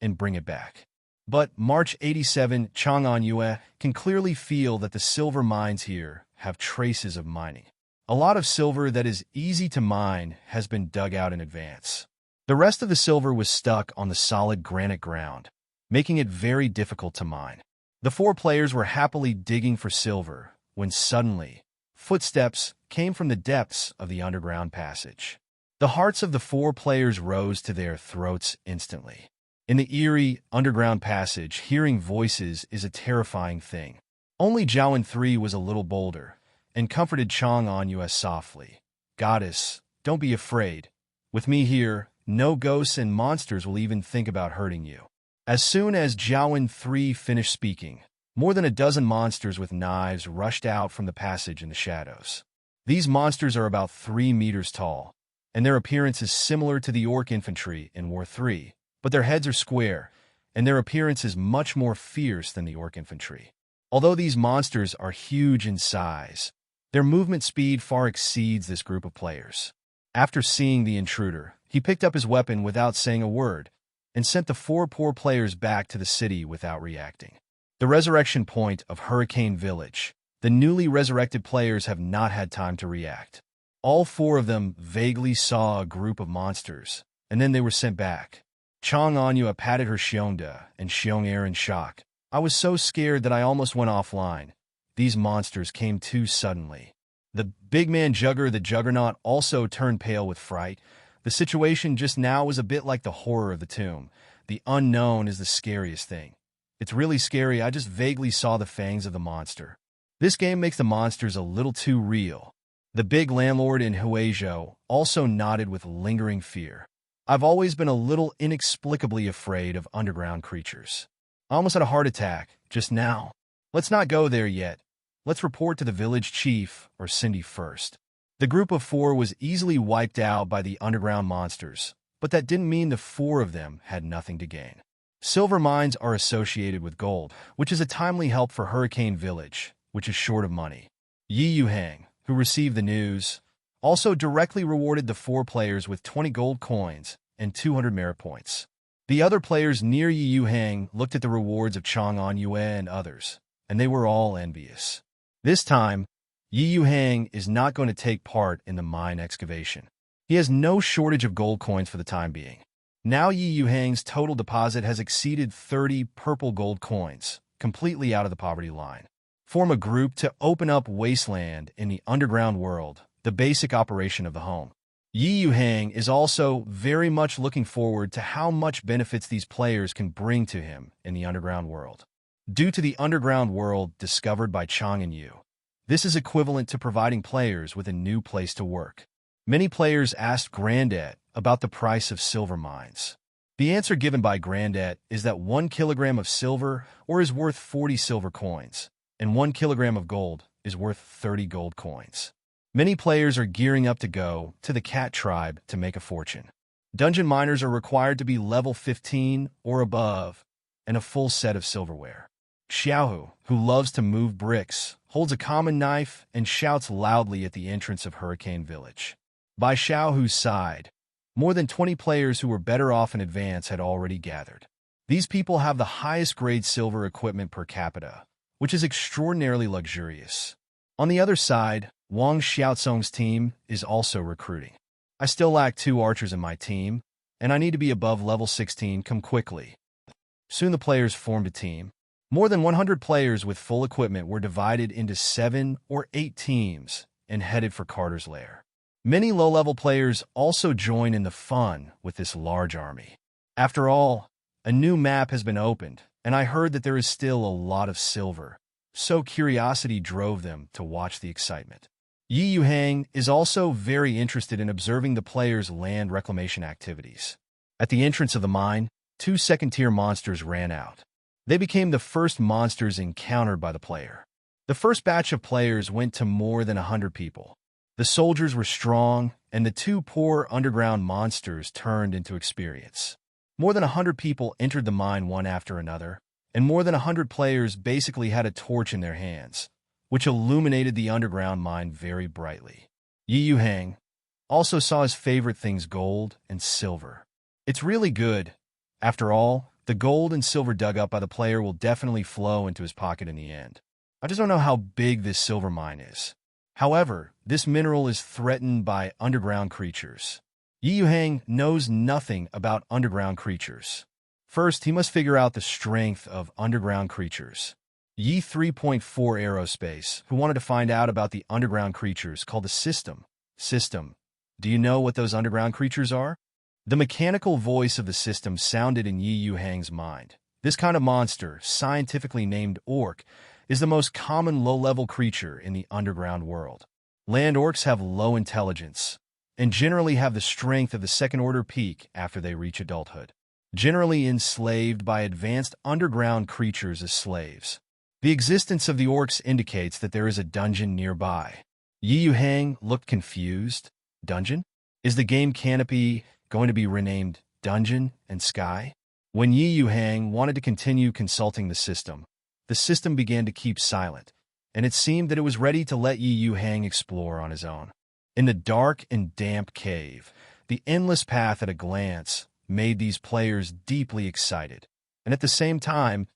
and bring it back. But March 87 Chang Anyue can clearly feel that the silver mines here have traces of mining. A lot of silver that is easy to mine has been dug out in advance. The rest of the silver was stuck on the solid granite ground, making it very difficult to mine. The 4 players were happily digging for silver when suddenly footsteps came from the depths of the underground passage. The hearts of the 4 players rose to their throats instantly. In the eerie underground passage, hearing voices is a terrifying thing. Only Zhouan 3 was a little bolder and comforted Chang Anyue softly. "Goddess, don't be afraid. With me here, no ghosts and monsters will even think about hurting you." As soon as Zhouan 3 finished speaking, more than a dozen monsters with knives rushed out from the passage in the shadows. These monsters are about 3 meters tall, and their appearance is similar to the orc infantry in War 3, but their heads are square, and their appearance is much more fierce than the orc infantry. Although these monsters are huge in size, their movement speed far exceeds this group of players. After seeing the intruder, he picked up his weapon without saying a word, and sent the 4 poor players back to the city without reacting. The resurrection point of Hurricane Village. The newly resurrected players have not had time to react. All 4 of them vaguely saw a group of monsters, and then they were sent back. Chang Anyue patted her Xiongda and Xiong'er in shock. "I was so scared that I almost went offline. These monsters came too suddenly." The big man Jugger the Juggernaut also turned pale with fright. The situation just now was a bit like the horror of the tomb. The unknown is the scariest thing. "It's really scary, I just vaguely saw the fangs of the monster. This game makes the monsters a little too real." The big landlord in Huizhou also nodded with lingering fear. "I've always been a little inexplicably afraid of underground creatures. I almost had a heart attack just now. Let's not go there yet. Let's report to the village chief or Cindy first." The group of 4 was easily wiped out by the underground monsters, but that didn't mean the 4 of them had nothing to gain. Silver mines are associated with gold, which is a timely help for Hurricane Village, which is short of money. Yuhang, who received the news, also directly rewarded the 4 players with 20 gold coins and 200 merit points. The other players near Yuhang looked at the rewards of Chang'an Yue and others, and they were all envious. This time, Yuhang is not going to take part in the mine excavation. He has no shortage of gold coins for the time being. Now Yuhang's total deposit has exceeded 30 purple gold coins, completely out of the poverty line. Form a group to open up wasteland in the underground world, the basic operation of the home. Yuhang is also very much looking forward to how much benefits these players can bring to him in the underground world. Due to the underground world discovered by Chang and Yu, this is equivalent to providing players with a new place to work. Many players asked Grandet about the price of silver mines. The answer given by Grandet is that 1 kilogram of silver is worth 40 silver coins, and 1 kilogram of gold is worth 30 gold coins. Many players are gearing up to go to the cat tribe to make a fortune. Dungeon miners are required to be level 15 or above, and a full set of silverware. Xiaohu, who loves to move bricks, holds a common knife and shouts loudly at the entrance of Hurricane Village. By Xiaohu's side, more than 20 players who were better off in advance had already gathered. These people have the highest grade silver equipment per capita, which is extraordinarily luxurious. On the other side, Wang Xiaozong's team is also recruiting. I still lack 2 archers in my team, and I need to be above level 16 come quickly. Soon the players formed a team. More than 100 players with full equipment were divided into 7 or 8 teams and headed for Carter's lair. Many low-level players also join in the fun with this large army. After all, a new map has been opened, and I heard that there is still a lot of silver, so curiosity drove them to watch the excitement. Yuhang is also very interested in observing the players' land reclamation activities. At the entrance of the mine, 2 second-tier monsters ran out. They became the first monsters encountered by the player. The first batch of players went to more than 100 people. The soldiers were strong, and the 2 poor underground monsters turned into experience. More than 100 people entered the mine one after another, and more than 100 players basically had a torch in their hands, which illuminated the underground mine very brightly. Yuhang also saw his favorite things gold and silver. It's really good. After all, the gold and silver dug up by the player will definitely flow into his pocket in the end. I just don't know how big this silver mine is. However, this mineral is threatened by underground creatures. Yuhang knows nothing about underground creatures. First, he must figure out the strength of underground creatures. Yi 3.4 Aerospace, who wanted to find out about the underground creatures, called the system. System. Do you know what those underground creatures are? The mechanical voice of the system sounded in Yuhang's mind. This kind of monster, scientifically named orc, is the most common low-level creature in the underground world. Land orcs have low intelligence, and generally have the strength of the second-order peak after they reach adulthood. Generally enslaved by advanced underground creatures as slaves. The existence of the orcs indicates that there is a dungeon nearby. Yuhang looked confused. Dungeon? Is the game canopy going to be renamed Dungeon and Sky? When Yuhang wanted to continue consulting the system began to keep silent, and it seemed that it was ready to let Yuhang explore on his own. In the dark and damp cave, the endless path at a glance made these players deeply excited, and at the same time,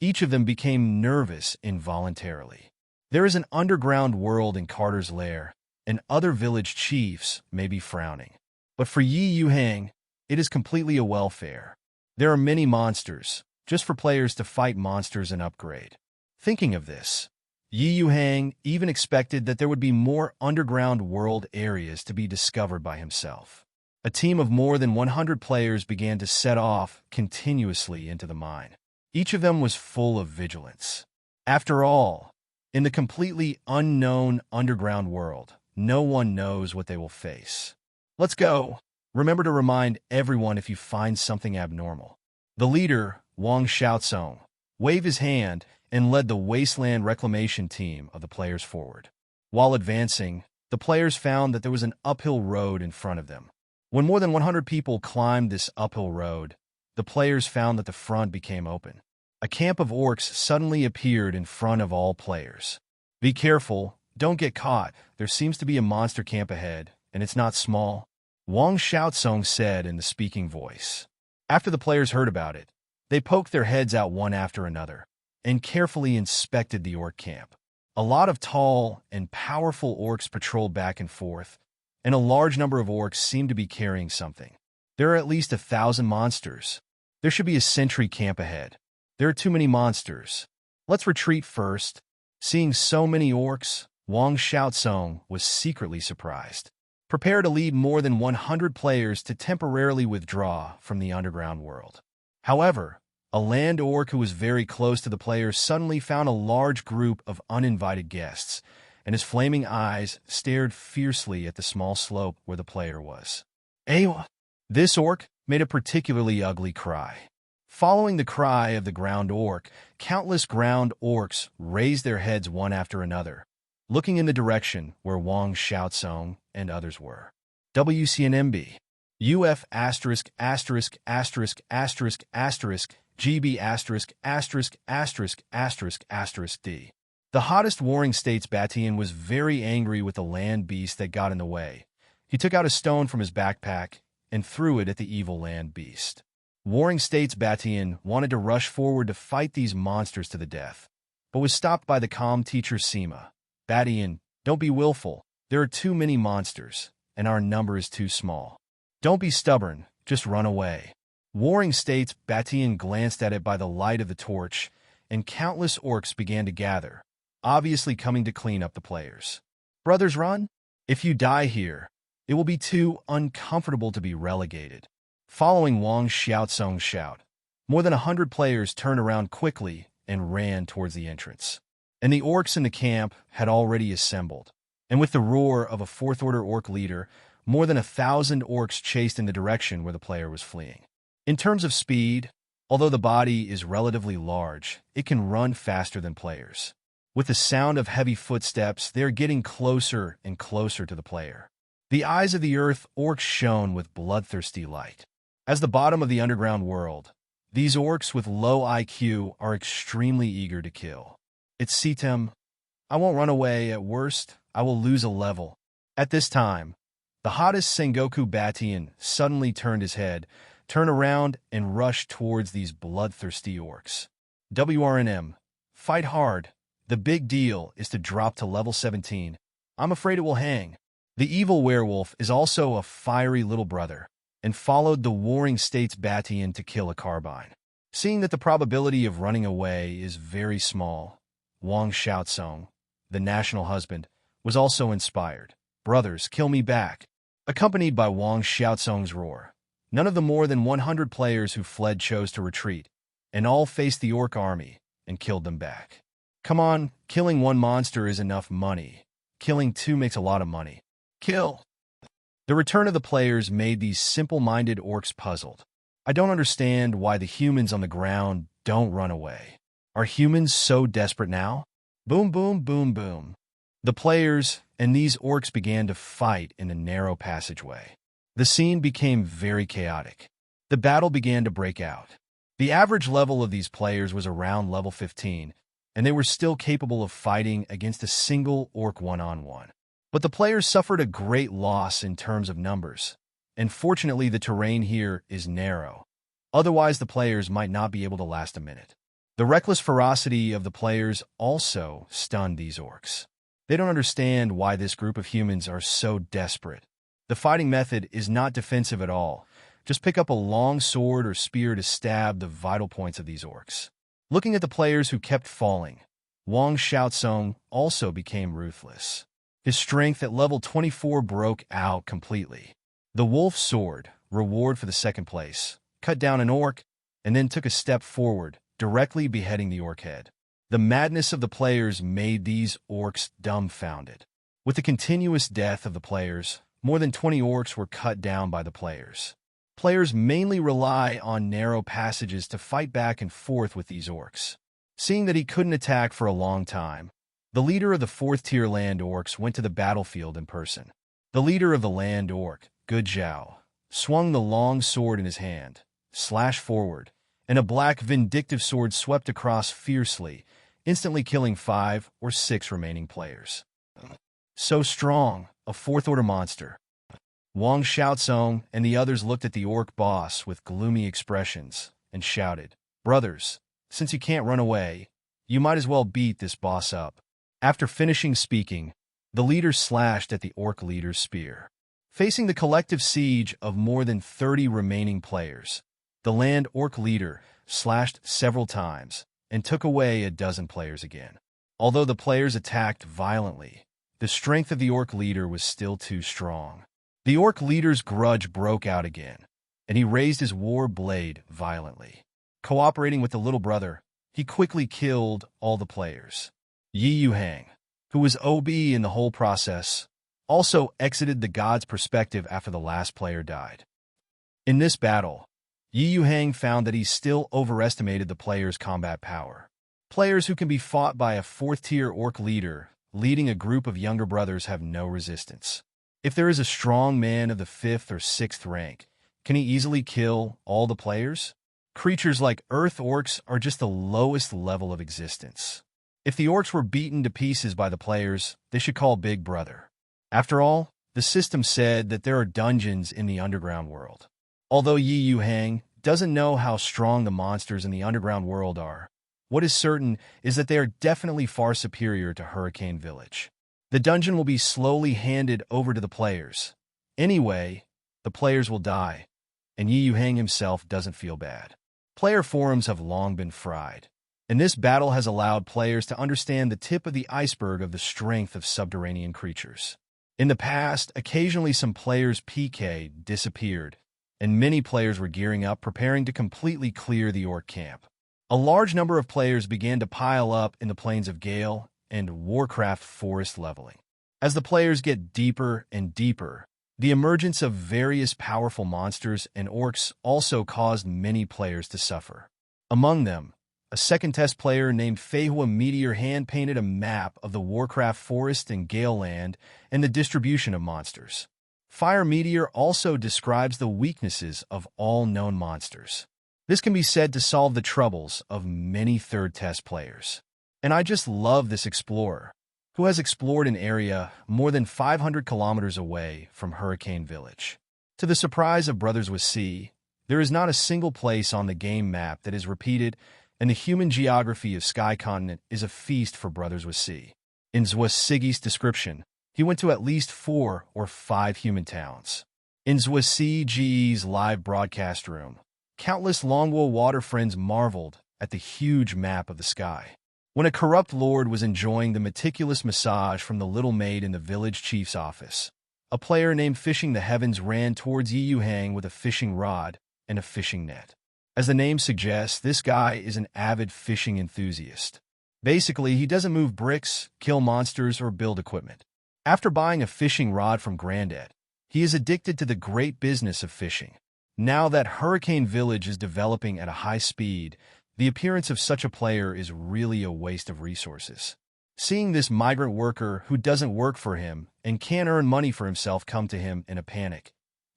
each of them became nervous involuntarily. There is an underground world in Carter's lair, and other village chiefs may be frowning. But for Yuhang, it is completely a welfare. There are many monsters, just for players to fight monsters and upgrade. Thinking of this, Yuhang even expected that there would be more underground world areas to be discovered by himself. A team of more than 100 players began to set off continuously into the mine. Each of them was full of vigilance. After all, in the completely unknown underground world, no one knows what they will face. Let's go. Remember to remind everyone if you find something abnormal. The leader, Wang Xiaozong, waved his hand and led the wasteland reclamation team of the players forward. While advancing, the players found that there was an uphill road in front of them. When more than 100 people climbed this uphill road, the players found that the front became open. A camp of orcs suddenly appeared in front of all players. Be careful, don't get caught. There seems to be a monster camp ahead, and it's not small. Wang Xiaozong said in the speaking voice. After the players heard about it, they poked their heads out one after another and carefully inspected the orc camp. A lot of tall and powerful orcs patrolled back and forth, and a large number of orcs seemed to be carrying something. There are at least 1,000 monsters. There should be a sentry camp ahead. There are too many monsters. Let's retreat first. Seeing so many orcs, Wang Xiaozong was secretly surprised. Prepare to lead more than 100 players to temporarily withdraw from the underground world. However, a land orc who was very close to the players suddenly found a large group of uninvited guests, and his flaming eyes stared fiercely at the small slope where the player was. Ewa! This orc made a particularly ugly cry. Following the cry of the ground orc, countless ground orcs raised their heads one after another, looking in the direction where Wang Xiaozong and others were. WCNMB. UF asterisk asterisk asterisk asterisk asterisk GB asterisk asterisk asterisk asterisk asterisk D. The hottest warring states Batian was very angry with the land beast that got in the way. He took out a stone from his backpack and threw it at the evil land beast. Warring states Batian wanted to rush forward to fight these monsters to the death, but was stopped by the calm teacher Seema. Batian, don't be willful. There are too many monsters, and our number is too small. Don't be stubborn, just run away. Warring states Batian glanced at it by the light of the torch, and countless orcs began to gather, obviously coming to clean up the players. Brothers, run! If you die here, it will be too uncomfortable to be relegated. Following Wang Xiaozong's shout, more than 100 players turned around quickly and ran towards the entrance. And the orcs in the camp had already assembled, and with the roar of a fourth-order orc leader, more than 1,000 orcs chased in the direction where the player was fleeing. In terms of speed, although the body is relatively large, it can run faster than players. With the sound of heavy footsteps, they are getting closer and closer to the player. The eyes of the earth orcs shone with bloodthirsty light. As the bottom of the underground world, these orcs with low IQ are extremely eager to kill. It's Sitem. I won't run away. At worst, I will lose a level. At this time, the hottest Sengoku Batian suddenly turned his head, turned around, and rushed towards these bloodthirsty orcs. WRNM. Fight hard. The big deal is to drop to level 17. I'm afraid it will hang. The evil werewolf is also a fiery little brother, and followed the warring states Batian to kill a carbine. Seeing that the probability of running away is very small, Wang Xiaozong, the national husband, was also inspired. Brothers, kill me back. Accompanied by Wang Xiaozong's roar, none of the more than 100 players who fled chose to retreat, and all faced the orc army and killed them back. Come on, killing one monster is enough money. Killing two makes a lot of money. Kill! The return of the players made these simple-minded orcs puzzled. I don't understand why the humans on the ground don't run away. Are humans so desperate now? Boom, boom, boom, boom. The players and these orcs began to fight in a narrow passageway. The scene became very chaotic. The battle began to break out. The average level of these players was around level 15, and they were still capable of fighting against a single orc one-on-one. But the players suffered a great loss in terms of numbers, and fortunately the terrain here is narrow. Otherwise the players might not be able to last a minute. The reckless ferocity of the players also stunned these orcs. They don't understand why this group of humans are so desperate. The fighting method is not defensive at all. Just pick up a long sword or spear to stab the vital points of these orcs. Looking at the players who kept falling, Wang Xiaozong also became ruthless. His strength at level 24 broke out completely. The wolf sword, reward for the second place, cut down an orc, and then took a step forward, directly beheading the orc head. The madness of the players made these orcs dumbfounded. With the continuous death of the players, more than 20 orcs were cut down by the players. Players mainly rely on narrow passages to fight back and forth with these orcs. Seeing that he couldn't attack for a long time, the leader of the 4th-tier land orcs went to the battlefield in person. The leader of the land orc, Good Zhao, swung the long sword in his hand, slashed forward, and a black vindictive sword swept across fiercely, instantly killing 5 or 6 remaining players. So strong, a 4th-order monster. Wang Xiaozong and the others looked at the orc boss with gloomy expressions and shouted, "Brothers, since you can't run away, you might as well beat this boss up." After finishing speaking, the leader slashed at the orc leader's spear. Facing the collective siege of more than 30 remaining players, the land orc leader slashed several times and took away a dozen players again. Although the players attacked violently, the strength of the orc leader was still too strong. The orc leader's grudge broke out again, and he raised his war blade violently. Cooperating with the little brother, he quickly killed all the players. Yuhang, who was OB in the whole process, also exited the god's perspective after the last player died. In this battle, Yuhang found that he still overestimated the player's combat power. Players who can be fought by a 4th-tier orc leader leading a group of younger brothers have no resistance. If there is a strong man of the 5th or 6th rank, can he easily kill all the players? Creatures like earth orcs are just the lowest level of existence. If the orcs were beaten to pieces by the players, they should call Big Brother. After all, the system said that there are dungeons in the underground world. Although Yuhang doesn't know how strong the monsters in the underground world are, what is certain is that they are definitely far superior to Hurricane Village. The dungeon will be slowly handed over to the players. Anyway, the players will die, and Yuhang himself doesn't feel bad. Player forums have long been fried, and this battle has allowed players to understand the tip of the iceberg of the strength of subterranean creatures. In the past, occasionally some players' PK disappeared, and many players were gearing up, preparing to completely clear the orc camp. A large number of players began to pile up in the Plains of Gale and Warcraft forest leveling. As the players get deeper and deeper, the emergence of various powerful monsters and orcs also caused many players to suffer. Among them, a second test player named Feihua Meteor hand-painted a map of the Warcraft forest and Gale land and the distribution of monsters. Fire Meteor also describes the weaknesses of all known monsters. This can be said to solve the troubles of many third test players. And I just love this explorer, who has explored an area more than 500 kilometers away from Hurricane Village. To the surprise of Brothers with C, there is not a single place on the game map that is repeated, and the human geography of Sky Continent is a feast for Brothers with C. In Zwasigi's description, he went to at least 4 or 5 human towns. In Zwasigi's live broadcast room, countless Longwool water friends marveled at the huge map of the sky. When a corrupt lord was enjoying the meticulous massage from the little maid in the village chief's office, a player named Fishing the Heavens ran towards Yuhang with a fishing rod and a fishing net. As the name suggests, this guy is an avid fishing enthusiast. Basically, he doesn't move bricks, kill monsters, or build equipment. After buying a fishing rod from Granddad, he is addicted to the great business of fishing. Now that Hurricane Village is developing at a high speed, the appearance of such a player is really a waste of resources. Seeing this migrant worker who doesn't work for him and can't earn money for himself come to him in a panic,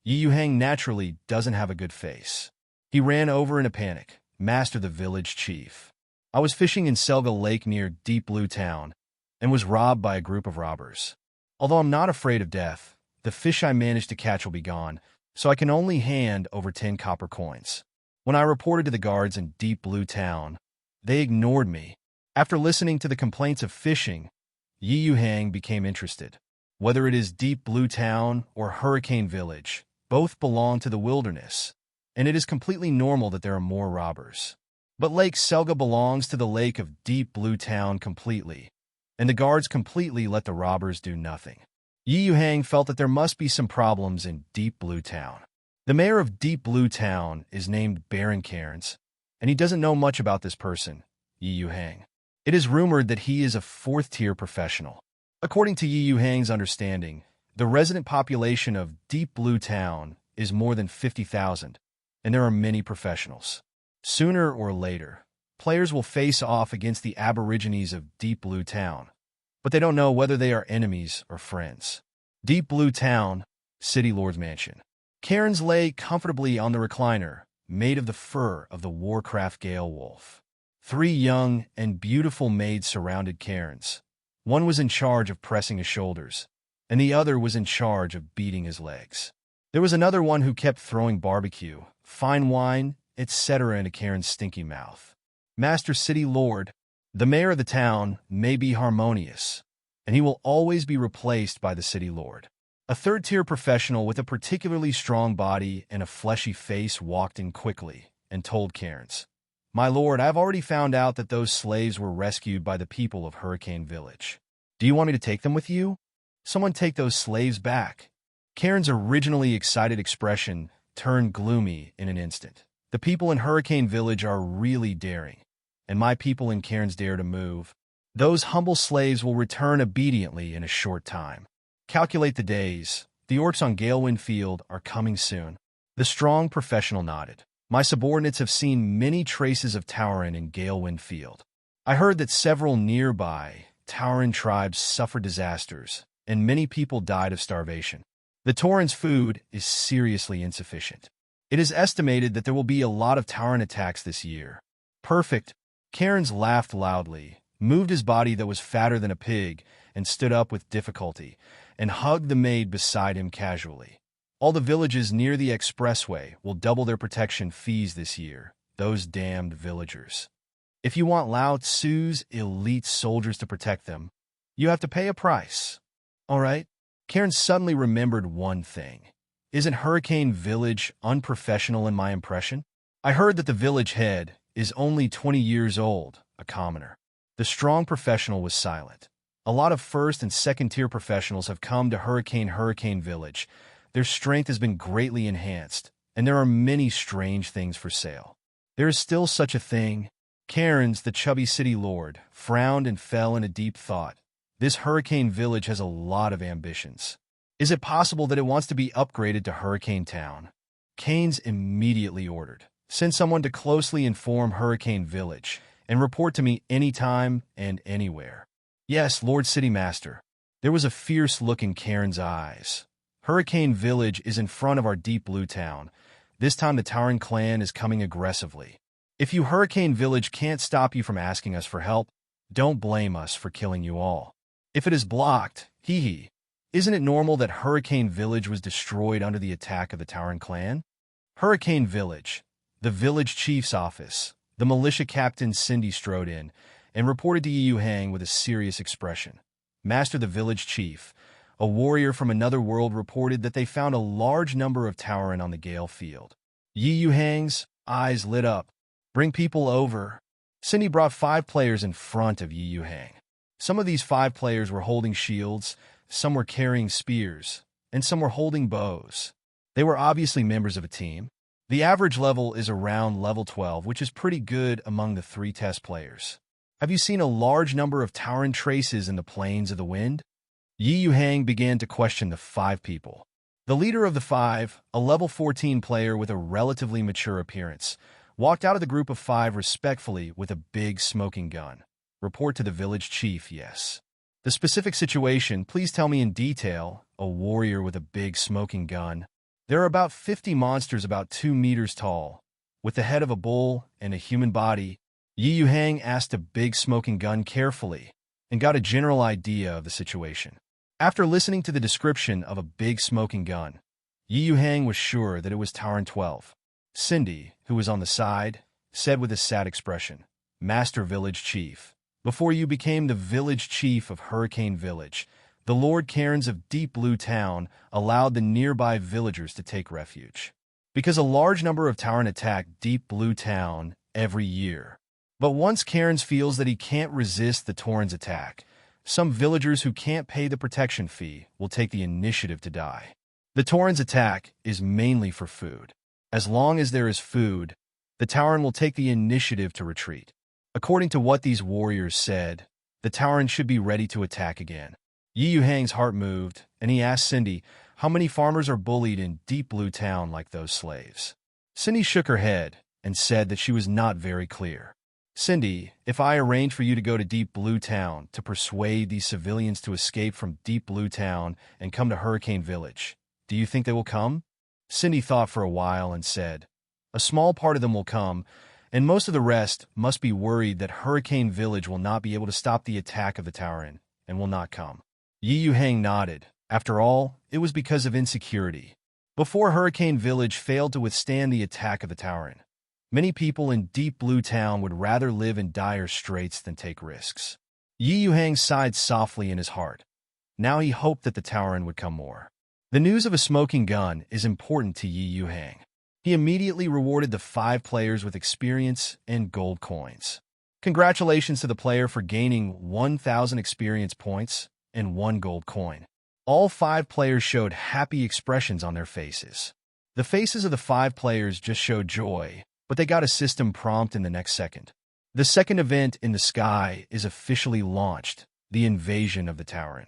Yuhang naturally doesn't have a good face. He ran over in a panic, "Master the village chief. I was fishing in Selga Lake near Deep Blue Town and was robbed by a group of robbers. Although I'm not afraid of death, the fish I managed to catch will be gone, so I can only hand over 10 copper coins. When I reported to the guards in Deep Blue Town, they ignored me. After listening to the complaints of fishing, Yuhang became interested. Whether it is Deep Blue Town or Hurricane Village, both belong to the wilderness, and it is completely normal that there are more robbers. But Lake Selga belongs to the Lake of Deep Blue Town completely, and the guards completely let the robbers do nothing. Yuhang felt that there must be some problems in Deep Blue Town. The mayor of Deep Blue Town is named Baron Cairns, and he doesn't know much about this person, Yuhang. It is rumored that he is a 4th-tier professional. According to Yuhang's understanding, the resident population of Deep Blue Town is more than 50,000, and there are many professionals. Sooner or later, players will face off against the Aborigines of Deep Blue Town, but they don't know whether they are enemies or friends. Deep Blue Town, City Lord's Mansion. Cairns lay comfortably on the recliner, made of the fur of the Warcraft Gale Wolf. 3 young and beautiful maids surrounded Cairns. One was in charge of pressing his shoulders, and the other was in charge of beating his legs. There was another one who kept throwing barbecue, fine wine, etc. into Karen's stinky mouth. Master City Lord, the mayor of the town may be harmonious, and he will always be replaced by the City Lord. A third-tier professional with a particularly strong body and a fleshy face walked in quickly and told Cairns, "My lord, I have already found out that those slaves were rescued by the people of Hurricane Village. Do you want me to take them with you? Someone take those slaves back." Cairns' originally excited expression turned gloomy in an instant. The people in Hurricane Village are really daring, and my people in Cairns dare to move. Those humble slaves will return obediently in a short time. Calculate the days. The orcs on Galewind Field are coming soon. The strong professional nodded. My subordinates have seen many traces of Tauren in Galewind Field. I heard that several nearby Tauren tribes suffered disasters, and many people died of starvation. The Tauren's food is seriously insufficient. It is estimated that there will be a lot of Tauren attacks this year. Perfect. Cairns laughed loudly, moved his body that was fatter than a pig, and stood up with difficulty, and hugged the maid beside him casually. All the villages near the expressway will double their protection fees this year, those damned villagers. If you want Lao Tzu's elite soldiers to protect them, you have to pay a price. All right? Cairns suddenly remembered one thing. Isn't Hurricane Village unprofessional in my impression? I heard that the village head is only 20 years old, a commoner. The strong professional was silent. A lot of first and second-tier professionals have come to Hurricane Village. Their strength has been greatly enhanced, and there are many strange things for sale. There is still such a thing. Cairns, the chubby city lord, frowned and fell in a deep thought. This Hurricane Village has a lot of ambitions. Is it possible that it wants to be upgraded to Hurricane Town? Cairns immediately ordered, "Send someone to closely inform Hurricane Village and report to me anytime and anywhere." "Yes, Lord City Master." There was a fierce look in Cairns' eyes. "Hurricane Village is in front of our Deep Blue Town. This time the Tauren clan is coming aggressively. If you Hurricane Village can't stop you from asking us for help, don't blame us for killing you all. If it is blocked, hee. Isn't it normal that Hurricane Village was destroyed under the attack of the Tauren clan?" Hurricane Village, the village chief's office. The militia captain Cindy strode in and reported to Yuhang with a serious expression. "Master, the village chief, a warrior from another world, reported that they found a large number of Tauren on the Gale Field." Yuhang's eyes lit up. "Bring people over." Cindy brought 5 players in front of Yuhang. Some of these 5 players were holding shields, some were carrying spears, and some were holding bows. They were obviously members of a team. The average level is around level 12, which is pretty good among the 3 test players. "Have you seen a large number of Tauren traces in the Plains of the Wind?" Yuhang began to question the 5 people. The leader of the 5, a level 14 player with a relatively mature appearance, walked out of the group of 5 respectfully with a big smoking gun. "Report to the village chief, yes." "The specific situation, please tell me in detail." A warrior with a big smoking gun. "There are about 50 monsters about 2 meters tall, with the head of a bull and a human body." Yuhang asked a big smoking gun carefully and got a general idea of the situation. After listening to the description of a big smoking gun, Yuhang was sure that it was Tauren 12. Cindy, who was on the side, said with a sad expression, "Master Village Chief, before you became the village chief of Hurricane Village, the Lord Cairns of Deep Blue Town allowed the nearby villagers to take refuge. Because a large number of Tauren attack Deep Blue Town every year. But once Cairns feels that he can't resist the Tauren's attack, some villagers who can't pay the protection fee will take the initiative to die. The Tauren's attack is mainly for food. As long as there is food, the Tauren will take the initiative to retreat. According to what these warriors said, the Tauren should be ready to attack again." Yuhang's heart moved, and he asked Cindy, "How many farmers are bullied in Deep Blue Town like those slaves?" Cindy shook her head and said that she was not very clear. "Cindy, if I arrange for you to go to Deep Blue Town to persuade these civilians to escape from Deep Blue Town and come to Hurricane Village, do you think they will come?" Cindy thought for a while and said, "A small part of them will come, and most of the rest must be worried that Hurricane Village will not be able to stop the attack of the Tauren and will not come." Yuhang nodded. After all, it was because of insecurity. Before Hurricane Village failed to withstand the attack of the Tauren, many people in Deep Blue Town would rather live in dire straits than take risks. Yuhang sighed softly in his heart. Now he hoped that the Tauren would come more. The news of a smoking gun is important to Yuhang. He immediately rewarded the 5 players with experience and gold coins. Congratulations to the player for gaining 1,000 experience points and 1 gold coin. All 5 players showed happy expressions on their faces. The faces of the 5 players just showed joy, but they got a system prompt in the next second. The second event in the sky is officially launched, the invasion of the Tauren.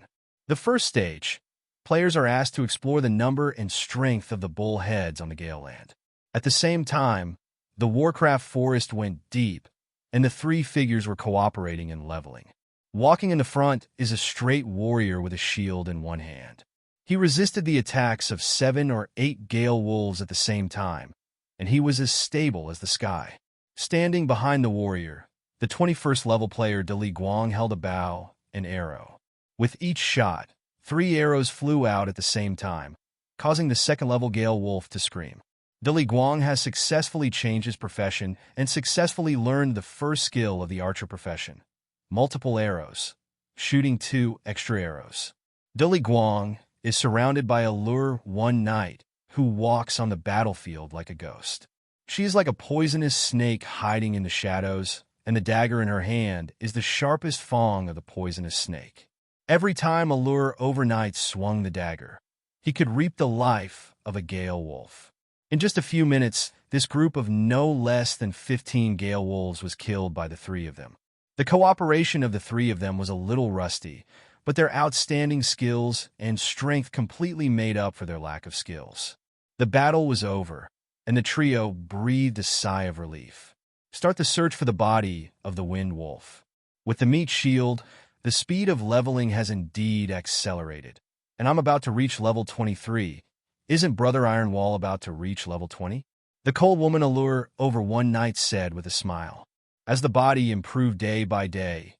The first stage, players are asked to explore the number and strength of the bullheads on the Galeland. At the same time, the Warcraft forest went deep, and the 3 figures were cooperating and leveling. Walking in the front is a straight warrior with a shield in one hand. He resisted the attacks of 7 or 8 gale wolves at the same time, and he was as stable as the sky. Standing behind the warrior, the 21st level player Dali Guang held a bow and arrow. With each shot, 3 arrows flew out at the same time, causing the 2nd level gale wolf to scream. Dali Guang has successfully changed his profession and successfully learned the first skill of the archer profession: multiple arrows, shooting 2 extra arrows. Dali Guang is surrounded by a lure one knight who walks on the battlefield like a ghost. She is like a poisonous snake hiding in the shadows, and the dagger in her hand is the sharpest fang of the poisonous snake. Every time a lure overnight swung the dagger, he could reap the life of a gale wolf. In just a few minutes, this group of no less than 15 gale wolves was killed by the 3 of them. The cooperation of the 3 of them was a little rusty, but their outstanding skills and strength completely made up for their lack of skills. The battle was over, and the trio breathed a sigh of relief. Start the search for the body of the Wind Wolf. With the meat shield, the speed of leveling has indeed accelerated, and I'm about to reach level 23. Isn't Brother Ironwall about to reach level 20? The cold woman allure over one night said with a smile. As the body improved day by day,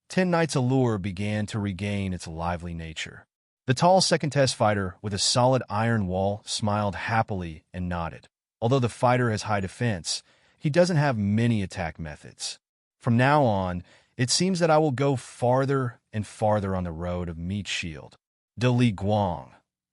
10 Nights' allure began to regain its lively nature. The tall second test fighter with a solid iron wall smiled happily and nodded. Although the fighter has high defense, he doesn't have many attack methods. From now on, it seems that I will go farther and farther on the road of meat shield. Dali Guang,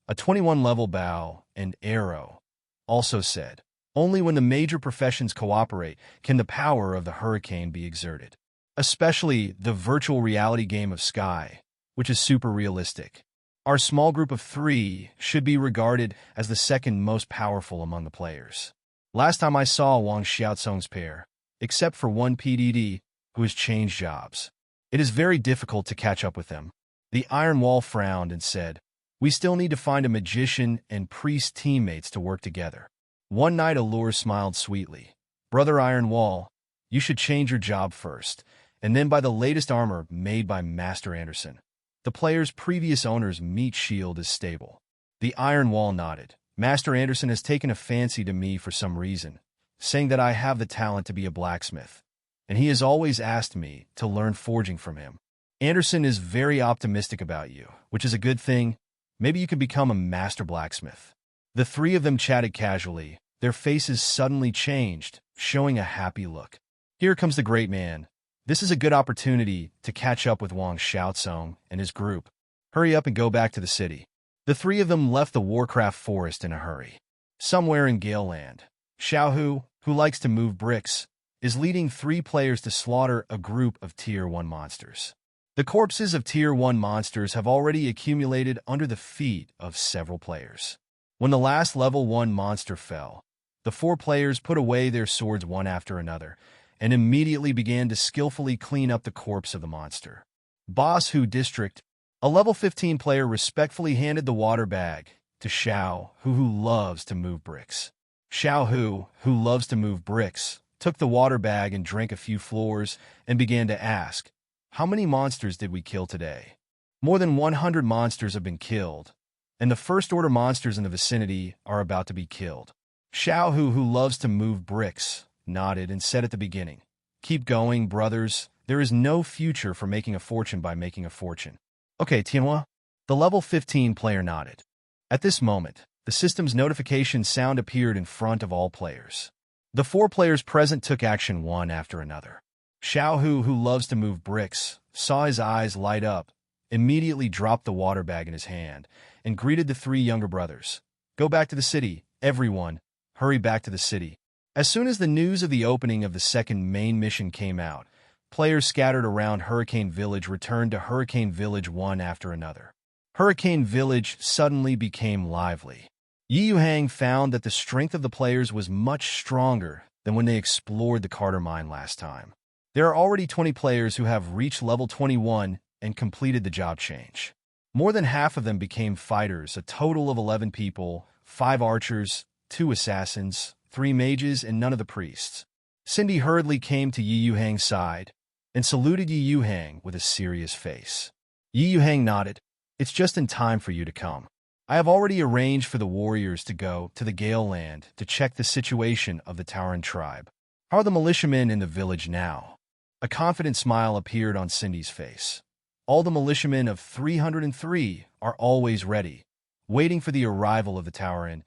a 21-level bow and arrow, also said, only when the major professions cooperate can the power of the hurricane be exerted. Especially the virtual reality game of Sky, which is super realistic. Our small group of 3 should be regarded as the second most powerful among the players. Last time I saw Wang Xiaocong's pair, except for one PDD who has changed jobs. It is very difficult to catch up with them. The Iron Wall frowned and said, we still need to find a magician and priest teammates to work together. One Night Allure smiled sweetly. Brother Iron Wall, you should change your job first, and then buy the latest armor made by Master Anderson. The player's previous owner's meat shield is stable. The Iron Wall nodded. Master Anderson has taken a fancy to me for some reason, saying that I have the talent to be a blacksmith, and he has always asked me to learn forging from him. Anderson is very optimistic about you, which is a good thing. Maybe you can become a master blacksmith. The 3 of them chatted casually. Their faces suddenly changed, showing a happy look. Here comes the great man. This is a good opportunity to catch up with Wang Xiaocong and his group. Hurry up and go back to the city. The 3 of them left the Warcraft forest in a hurry. Somewhere in Galeland, Xiaohu, who likes to move bricks, is leading 3 players to slaughter a group of Tier 1 monsters. The corpses of Tier 1 monsters have already accumulated under the feet of several players. When the last level 1 monster fell, the 4 players put away their swords one after another, and immediately began to skillfully clean up the corpse of the monster. Boss Hu District, a level 15 player respectfully handed the water bag to Xiao Hu, who loves to move bricks. Xiao Hu, who loves to move bricks, took the water bag and drank a few floors and began to ask, how many monsters did we kill today? More than 100 monsters have been killed, and the first order monsters in the vicinity are about to be killed. Xiao Hu, who loves to move bricks, nodded and said at the beginning, keep going, brothers. There is no future for making a fortune by making a fortune. Okay, Tianhua. The level 15 player nodded. At this moment, The system's notification sound appeared in front of all players. The 4 players present took action one after another. Xiaohu, who loves to move bricks, saw his eyes light up, immediately dropped the water bag in his hand, and greeted the 3 younger brothers. "Go back to the city, everyone. Hurry back to the city." As soon as the news of the opening of the second main mission came out, players scattered around Hurricane Village returned to Hurricane Village one after another. Hurricane Village suddenly became lively. Yuhang found that the strength of the players was much stronger than when they explored the Carter mine last time. There are already 20 players who have reached level 21 and completed the job change. More than half of them became fighters, a total of 11 people, 5 archers, 2 assassins, 3 mages, and none of the priests. Cindy hurriedly came to Yuhang's side and saluted Yuhang with a serious face. Yuhang nodded. "It's just in time for you to come. I have already arranged for the warriors to go to the Gale Land to check the situation of the Tauren tribe. How are the militiamen in the village now?" A confident smile appeared on Cindy's face. "All the militiamen of 303 are always ready, waiting for the arrival of the Tauren,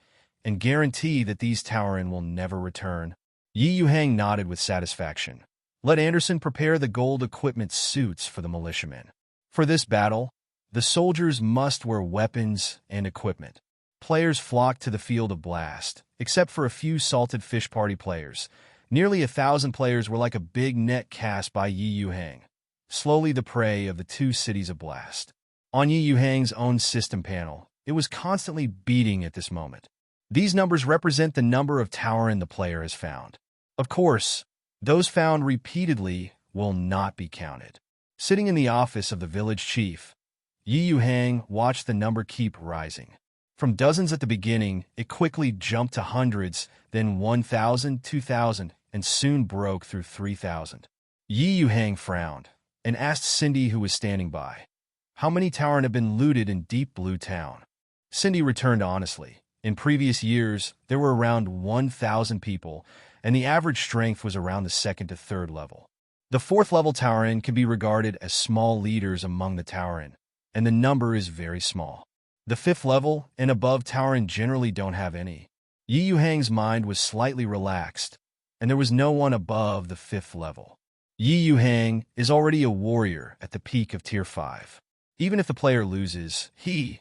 and guarantee that these Tauren will never return." Yuhang nodded with satisfaction. "Let Anderson prepare the gold equipment suits for the militiamen. For this battle, the soldiers must wear weapons and equipment." Players flocked to the field of blast, except for a few Salted Fish Party players. Nearly 1,000 players were like a big net cast by Yuhang, slowly the prey of the 2 cities of blast. On Yuhang's own system panel, it was constantly beating at this moment. These numbers represent the number of Tauren the player has found. Of course, those found repeatedly will not be counted. Sitting in the office of the village chief, Yuhang watched the number keep rising. From dozens at the beginning, it quickly jumped to hundreds, then 1,000, 2,000, and soon broke through 3,000. Yuhang frowned and asked Cindy, who was standing by, "How many Tauren have been looted in Deep Blue Town?" Cindy returned honestly. In previous years, there were around 1,000 people, and the average strength was around the 2nd to 3rd level. The 4th level Tauren can be regarded as small leaders among the Tauren, and the number is very small. The 5th level and above Tauren generally don't have any. Yuhang's mind was slightly relaxed, and there was no one above the 5th level. Yuhang is already a warrior at the peak of Tier 5. Even if the player loses, he,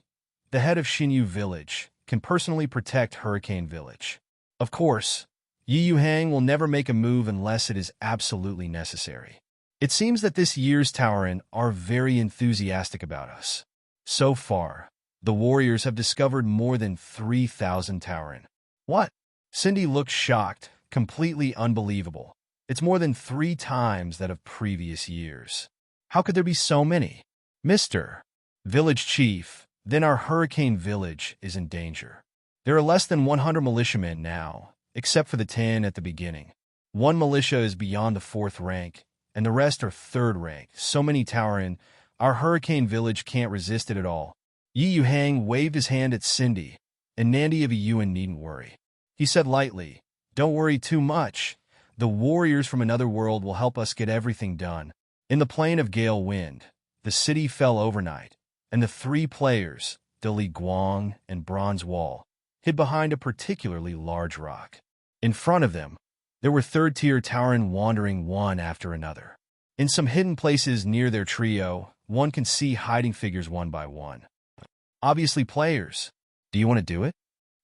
the head of Xinyu Village, can personally protect Hurricane Village. Of course, Yuhang will never make a move unless it is absolutely necessary. It seems that this year's Tauren are very enthusiastic about us. So far, the warriors have discovered more than 3,000 Tauren. What? Cindy looked shocked, completely unbelievable. It's more than 3 times that of previous years. How could there be so many? Mr. Village Chief, then our Hurricane Village is in danger. There are less than 100 militiamen now, except for the 10 at the beginning. 1 militia is beyond the 4th rank, and the rest are 3rd rank. So many Tauren, our Hurricane Village can't resist it at all. Yuhang waved his hand at Cindy, and Nandi of Yuan needn't worry. He said lightly, "Don't worry too much. The warriors from another world will help us get everything done." In the plain of Gale Wind, the city fell overnight, and the 3 players, Dili Guang and Bronze Wall, hid behind a particularly large rock. In front of them, there were 3rd-tier Tauren wandering one after another. In some hidden places near their trio, one can see hiding figures one by one. Obviously players. Do you want to do it?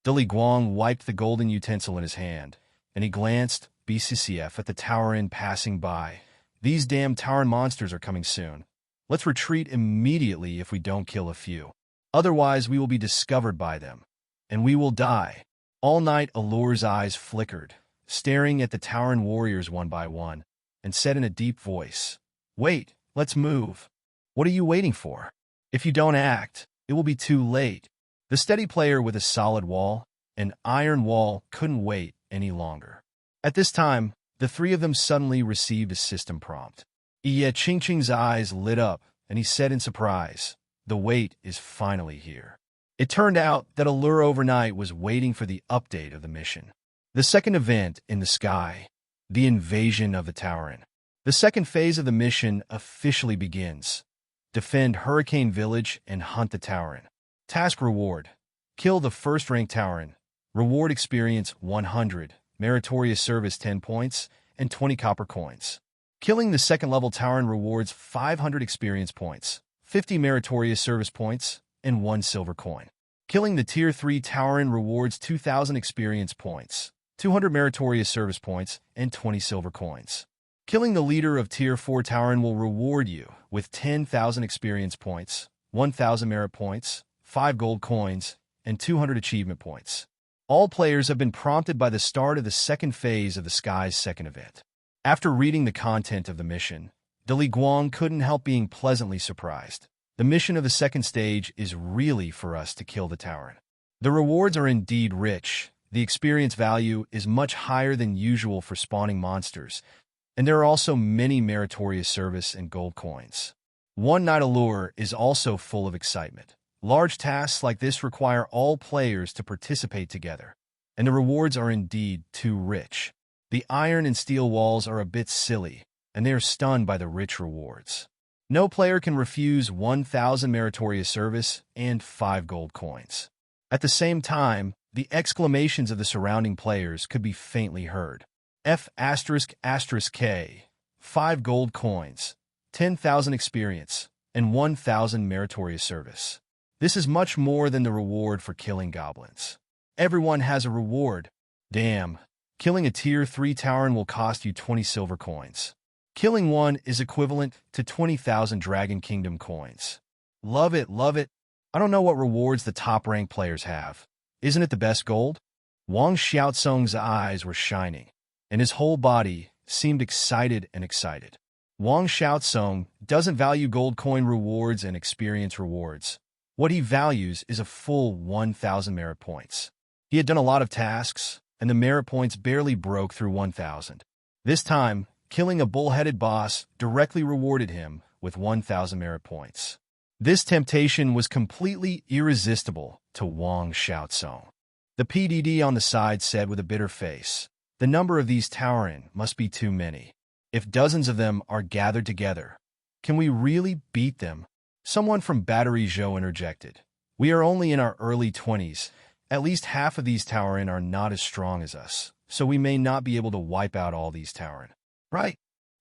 Dili Guang wiped the golden utensil in his hand, and he glanced, BCCF, at the Tauren passing by. "These damn Tauren monsters are coming soon. Let's retreat immediately if we don't kill a few. Otherwise, we will be discovered by them, and we will die." All night, Allure's eyes flickered, staring at the Tauren warriors one by one, and said in a deep voice, "Wait, let's move. What are you waiting for? If you don't act, it will be too late." The steady player with a solid wall, an iron wall, couldn't wait any longer. At this time, the 3 of them suddenly received a system prompt. Iya Qingqing's eyes lit up, and he said in surprise, "The wait is finally here." It turned out that Allure overnight was waiting for the update of the mission. The second event in the sky, the invasion of the Tauren. The second phase of the mission officially begins. Defend Hurricane Village and hunt the Tauren. Task reward: Kill the first-ranked Tauren. Reward experience 100, meritorious service 10 points, and 20 copper coins. Killing the second-level Tauren rewards 500 experience points, 50 meritorious service points, and 1 silver coin. Killing the Tier 3 Tauren rewards 2,000 experience points, 200 meritorious service points, and 20 silver coins. Killing the leader of Tier 4 Tauren will reward you with 10,000 experience points, 1,000 merit points, 5 gold coins, and 200 achievement points. All players have been prompted by the start of the second phase of the Sky's second event. After reading the content of the mission, Guang couldn't help being pleasantly surprised. The mission of the second stage is really for us to kill the Tauren. The rewards are indeed rich, the experience value is much higher than usual for spawning monsters, and there are also many meritorious service and gold coins. One Night Allure is also full of excitement. Large tasks like this require all players to participate together, and the rewards are indeed too rich. The iron and steel walls are a bit silly, and they are stunned by the rich rewards. No player can refuse 1,000 meritorious service and 5 gold coins. At the same time, the exclamations of the surrounding players could be faintly heard. F***K, 5 gold coins, 10,000 experience, and 1,000 meritorious service. This is much more than the reward for killing goblins. Everyone has a reward. Damn. Killing a Tier 3 Tauren will cost you 20 silver coins. Killing one is equivalent to 20,000 Dragon Kingdom coins. Love it, love it. I don't know what rewards the top-ranked players have. Isn't it the best gold? Wang Xiaotsong's eyes were shining, and his whole body seemed excited and excited. Wang Xiaotsong doesn't value gold coin rewards and experience rewards. What he values is a full 1,000 merit points. He had done a lot of tasks, and the merit points barely broke through 1,000. This time, killing a bull-headed boss directly rewarded him with 1,000 merit points. This temptation was completely irresistible to Wang Xiaotsong. The PDD on the side said with a bitter face, "The number of these Tauren must be too many. If dozens of them are gathered together, can we really beat them?" Someone from Battery Zhou interjected, "We are only in our early 20s. At least half of these Tauren are not as strong as us, so we may not be able to wipe out all these Tauren." Right?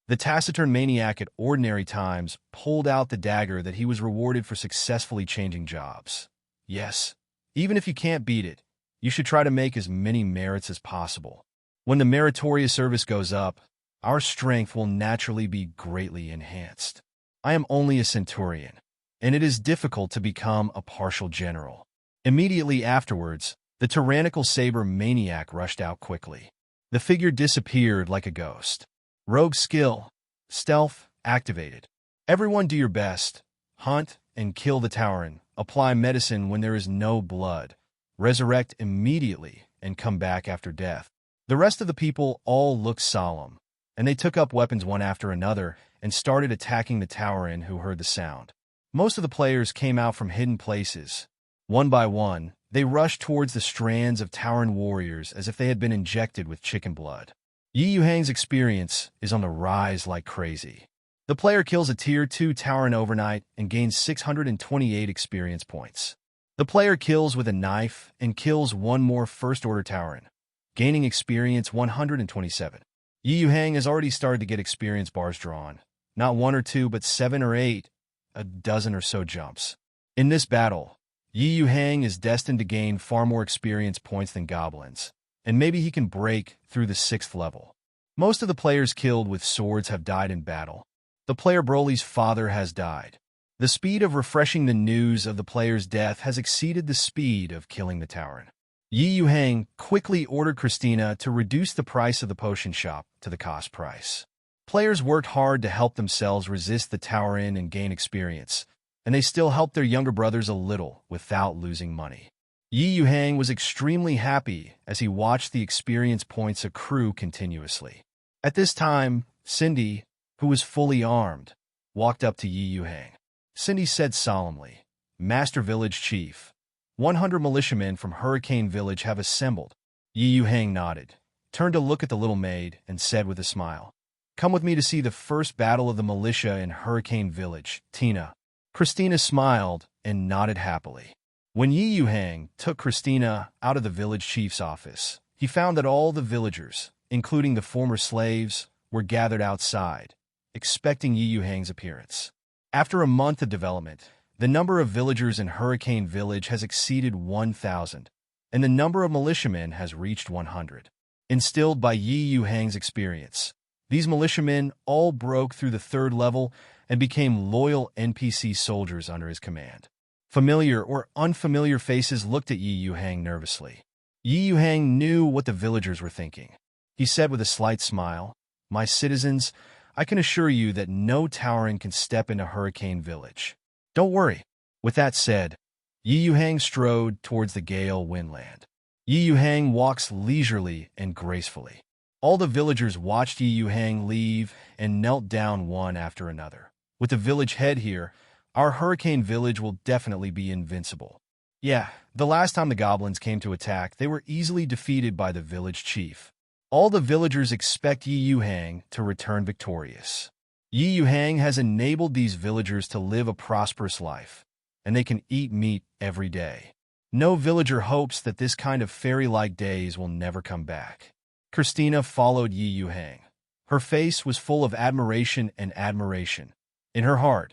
The taciturn maniac at ordinary times pulled out the dagger that he was rewarded for successfully changing jobs. Yes, even if you can't beat it, you should try to make as many merits as possible. When the meritorious service goes up, our strength will naturally be greatly enhanced. I am only a centurion, and it is difficult to become a partial general. Immediately afterwards, the tyrannical saber maniac rushed out quickly. The figure disappeared like a ghost. Rogue skill, stealth, activated. Everyone do your best. Hunt and kill the Tauren. Apply medicine when there is no blood. Resurrect immediately and come back after death. The rest of the people all looked solemn, and they took up weapons one after another and started attacking the Tauren who heard the sound. Most of the players came out from hidden places. One by one, they rushed towards the strands of Tauren warriors as if they had been injected with chicken blood. Yuhang's experience is on the rise like crazy. The player kills a Tier 2 Tauren overnight and gains 628 experience points. The player kills with a knife and kills one more First-Order Tauren, gaining experience 127. Yuhang has already started to get experience bars drawn. Not 1 or 2, but 7 or 8, a dozen or so jumps. In this battle, Yuhang is destined to gain far more experience points than goblins, and maybe he can break through the 6th level. Most of the players killed with swords have died in battle. The player Broly's father has died. The speed of refreshing the news of the player's death has exceeded the speed of killing the Tauren. Yuhang quickly ordered Christina to reduce the price of the potion shop to the cost price. Players worked hard to help themselves resist the Tauren and gain experience, and they still helped their younger brothers a little without losing money. Yuhang was extremely happy as he watched the experience points accrue continuously. At this time, Cindy, who was fully armed, walked up to Yuhang. Cindy said solemnly, "Master Village Chief, 100 militiamen from Hurricane Village have assembled." Yuhang nodded, turned to look at the little maid, and said with a smile, "Come with me to see the first battle of the militia in Hurricane Village, Tina." Christina smiled and nodded happily. When Yuhang took Christina out of the village chief's office, he found that all the villagers, including the former slaves, were gathered outside, expecting Yuhang's appearance. After a month of development, the number of villagers in Hurricane Village has exceeded 1,000, and the number of militiamen has reached 100. Instilled by Yuhang's experience, these militiamen all broke through the 3rd level and became loyal NPC soldiers under his command. Familiar or unfamiliar faces looked at Yuhang nervously. Yuhang knew what the villagers were thinking. He said with a slight smile, "My citizens, I can assure you that no Tauren can step into Hurricane Village. Don't worry." With that said, Yuhang strode towards the Gale Windland. Yuhang walks leisurely and gracefully. All the villagers watched Yuhang leave and knelt down one after another. With the village head here, our Hurricane Village will definitely be invincible. Yeah, the last time the goblins came to attack, they were easily defeated by the village chief. All the villagers expect Yuhang to return victorious. Yuhang has enabled these villagers to live a prosperous life, and they can eat meat every day. No villager hopes that this kind of fairy-like days will never come back. Christina followed Yuhang. Her face was full of admiration and admiration. In her heart,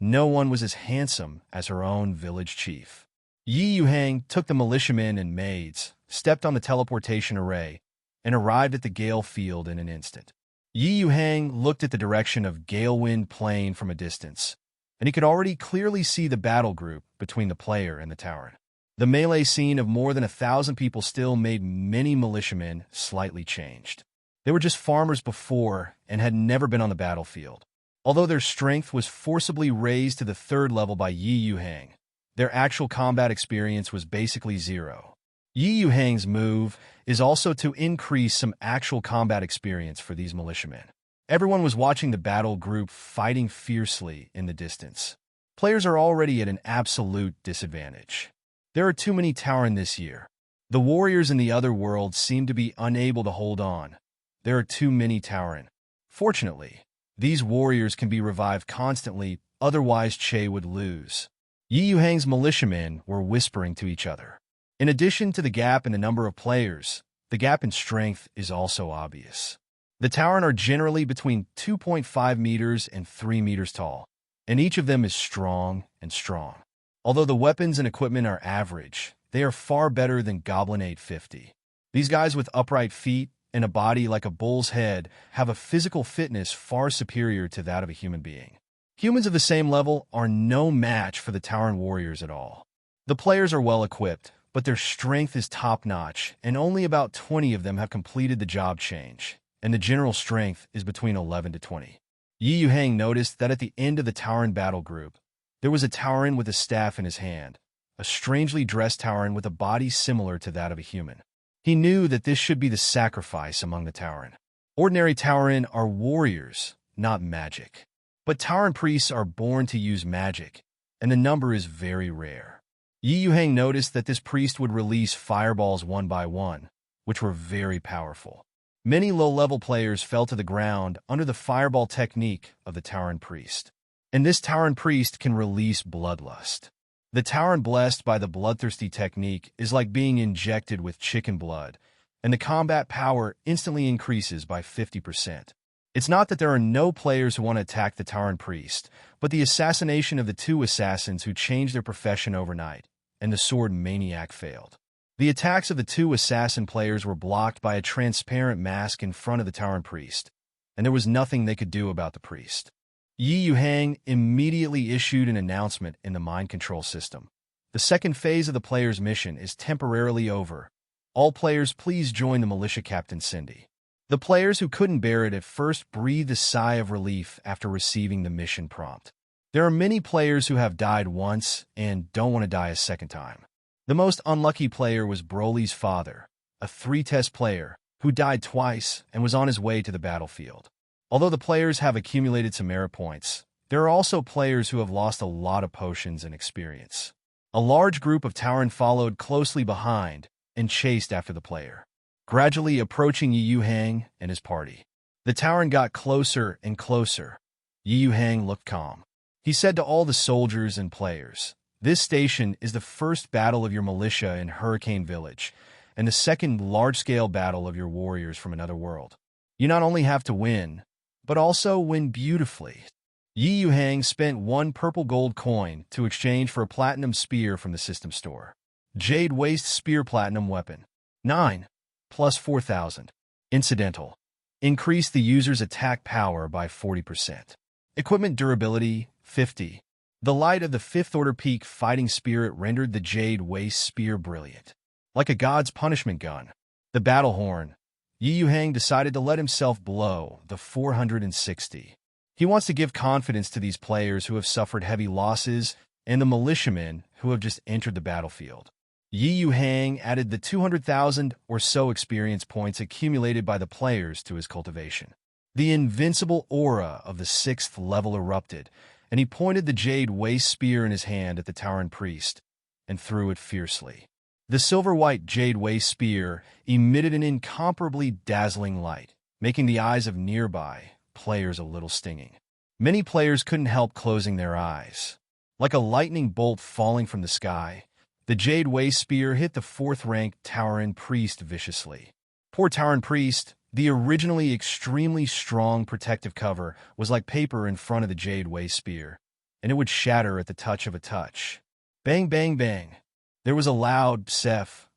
no one was as handsome as her own village chief. Yuhang took the militiamen and maids, stepped on the teleportation array, and arrived at the Gale Field in an instant. Yuhang looked at the direction of Galewind Plain from a distance, and he could already clearly see the battle group between the player and the Tauren. The melee scene of more than 1,000 people still made many militiamen slightly changed. They were just farmers before and had never been on the battlefield. Although their strength was forcibly raised to the 3rd level by Yuhang, their actual combat experience was basically 0. Yuhang's move is also to increase some actual combat experience for these militiamen. Everyone was watching the battle group fighting fiercely in the distance. Players are already at an absolute disadvantage. There are too many Tauren this year. The warriors in the other worlds seem to be unable to hold on. There are too many Tauren. Fortunately, these warriors can be revived constantly, otherwise Che would lose. Yuhang's militiamen were whispering to each other. In addition to the gap in the number of players, the gap in strength is also obvious. The Tauren are generally between 2.5 meters and 3 meters tall, and each of them is strong and strong. Although the weapons and equipment are average, they are far better than Goblin 850. These guys with upright feet and a body like a bull's head have a physical fitness far superior to that of a human being. Humans of the same level are no match for the Tauren warriors at all. The players are well equipped, but their strength is top-notch, and only about 20 of them have completed the job change, and the general strength is between 11 to 20. Yuhang noticed that at the end of the Tauren battle group, there was a Tauren with a staff in his hand, a strangely dressed Tauren with a body similar to that of a human. He knew that this should be the sacrifice among the Tauren. Ordinary Tauren are warriors, not magic. But Tauren priests are born to use magic, and the number is very rare. Yuhang noticed that this priest would release fireballs one by one, which were very powerful. Many low-level players fell to the ground under the fireball technique of the Tauren priest. And this Tauren priest can release bloodlust. The Tauren blessed by the bloodthirsty technique is like being injected with chicken blood, and the combat power instantly increases by 50%. It's not that there are no players who want to attack the Tauren priest, but the assassination of the 2 assassins who changed their profession overnight, and the sword maniac failed. The attacks of the 2 assassin players were blocked by a transparent mask in front of the Tauren priest, and there was nothing they could do about the priest. Yuhang immediately issued an announcement in the mind control system. The second phase of the player's mission is temporarily over. All players please join the militia captain Cindy. The players who couldn't bear it at first breathed a sigh of relief after receiving the mission prompt. There are many players who have died once and don't want to die a second time. The most unlucky player was Broly's father, a 3-test player who died twice and was on his way to the battlefield. Although the players have accumulated some merit points, there are also players who have lost a lot of potions and experience. A large group of Tauren followed closely behind and chased after the player, gradually approaching Yuhang and his party. The Tauren got closer and closer. Yuhang looked calm. He said to all the soldiers and players, This station is the first battle of your militia in Hurricane Village, and the second large-scale battle of your warriors from another world. You not only have to win, but also win beautifully. Yuhang spent 1 purple gold coin to exchange for a platinum spear from the system store. Jade Waste Spear Platinum Weapon. 9. Plus 4,000. Incidental. Increase the user's attack power by 40%. Equipment durability, 50. The light of the 5th Order Peak Fighting Spirit rendered the Jade Waste Spear brilliant. Like a god's punishment gun. The Battle Horn. Yuhang decided to let himself blow the 460. He wants to give confidence to these players who have suffered heavy losses and the militiamen who have just entered the battlefield. Yuhang added the 200,000 or so experience points accumulated by the players to his cultivation. The invincible aura of the 6th level erupted, and he pointed the Jade Waste Spear in his hand at the Tauren Priest and threw it fiercely. The silver-white Jade Waste Spear emitted an incomparably dazzling light, making the eyes of nearby players a little stinging. Many players couldn't help closing their eyes. Like a lightning bolt falling from the sky, the Jade Waste Spear hit the 4th-ranked Tauren Priest viciously. Poor Tauren Priest, the originally extremely strong protective cover, was like paper in front of the Jade Waste Spear, and it would shatter at the touch of a touch. Bang, bang, bang. There was a loud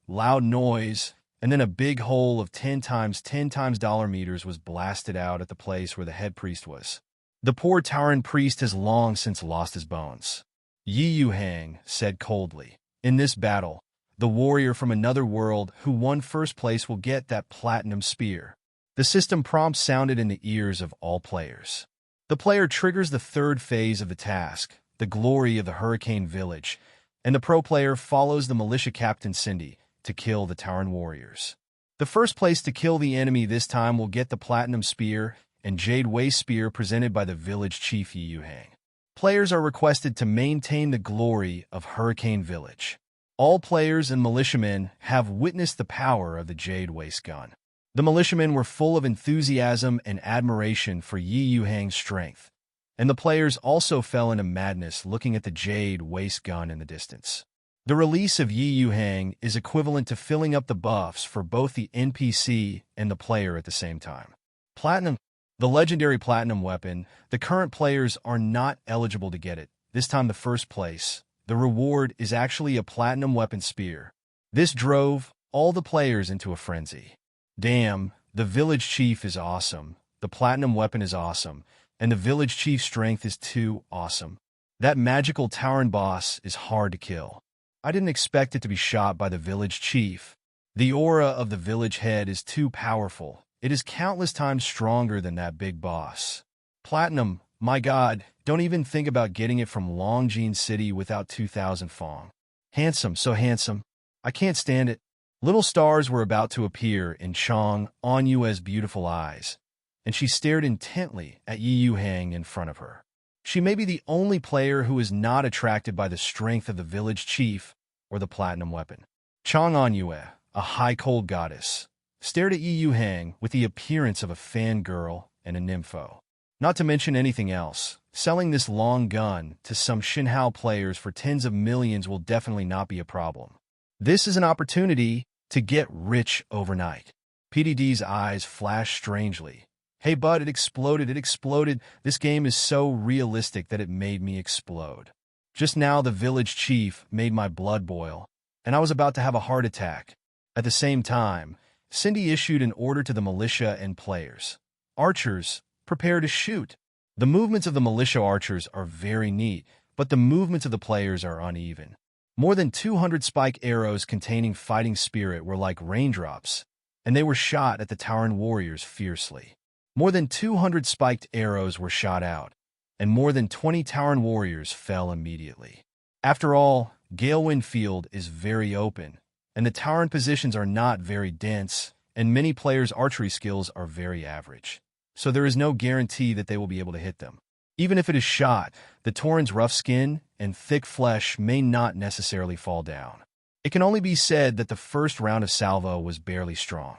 loud noise, and then a big hole of 10 times 10 times dollar meters was blasted out at the place where the head priest was. The poor Tauren Priest has long since lost his bones. Yuhang said coldly, "In this battle, the warrior from another world who won first place will get that platinum spear." The system prompt sounded in the ears of all players. The player triggers the 3rd phase of the task, the glory of the Hurricane Village, and the pro player follows the militia captain Cindy to kill the Tauren warriors. The first place to kill the enemy this time will get the platinum spear and Jade Waste Spear presented by the village chief Yuhang. Players are requested to maintain the glory of Hurricane Village. All players and militiamen have witnessed the power of the Jade Waste gun. The militiamen were full of enthusiasm and admiration for Yuhang's strength, and the players also fell into madness looking at the Jade Waste gun in the distance. The release of Yuhang is equivalent to filling up the buffs for both the NPC and the player at the same time. Platinum. The legendary platinum weapon, the current players are not eligible to get it, this time the first place. The reward is actually a platinum weapon spear. This drove all the players into a frenzy. Damn, the village chief is awesome, the platinum weapon is awesome, and the village chief's strength is too awesome. That magical Tauren boss is hard to kill. I didn't expect it to be shot by the village chief. The aura of the village head is too powerful. It is countless times stronger than that big boss. Platinum, my god, don't even think about getting it from Longjing City without 2,000 Fong. Handsome, so handsome. I can't stand it. Little stars were about to appear in Chang Anyue's beautiful eyes, and she stared intently at Yuhang in front of her. She may be the only player who is not attracted by the strength of the village chief or the platinum weapon. Chang Anyue, a high cold goddess, stared at Yuhang with the appearance of a fangirl and a nympho. Not to mention anything else, selling this long gun to some Xinhao players for tens of millions will definitely not be a problem. This is an opportunity to get rich overnight. PDD's eyes flashed strangely. Hey bud, it exploded. This game is so realistic that it made me explode. Just now the village chief made my blood boil, and I was about to have a heart attack. At the same time, Cindy issued an order to the militia and players. Archers, prepare to shoot. The movements of the militia archers are very neat, but the movements of the players are uneven. More than 200 spike arrows containing fighting spirit were like raindrops, and they were shot at the Tauren warriors fiercely. More than 200 spiked arrows were shot out, and more than 20 Tauren warriors fell immediately. After all, Galewind Field is very open, and the Tauren positions are not very dense, and many players' archery skills are very average. So there is no guarantee that they will be able to hit them. Even if it is shot, the Tauren's rough skin and thick flesh may not necessarily fall down. It can only be said that the first round of salvo was barely strong.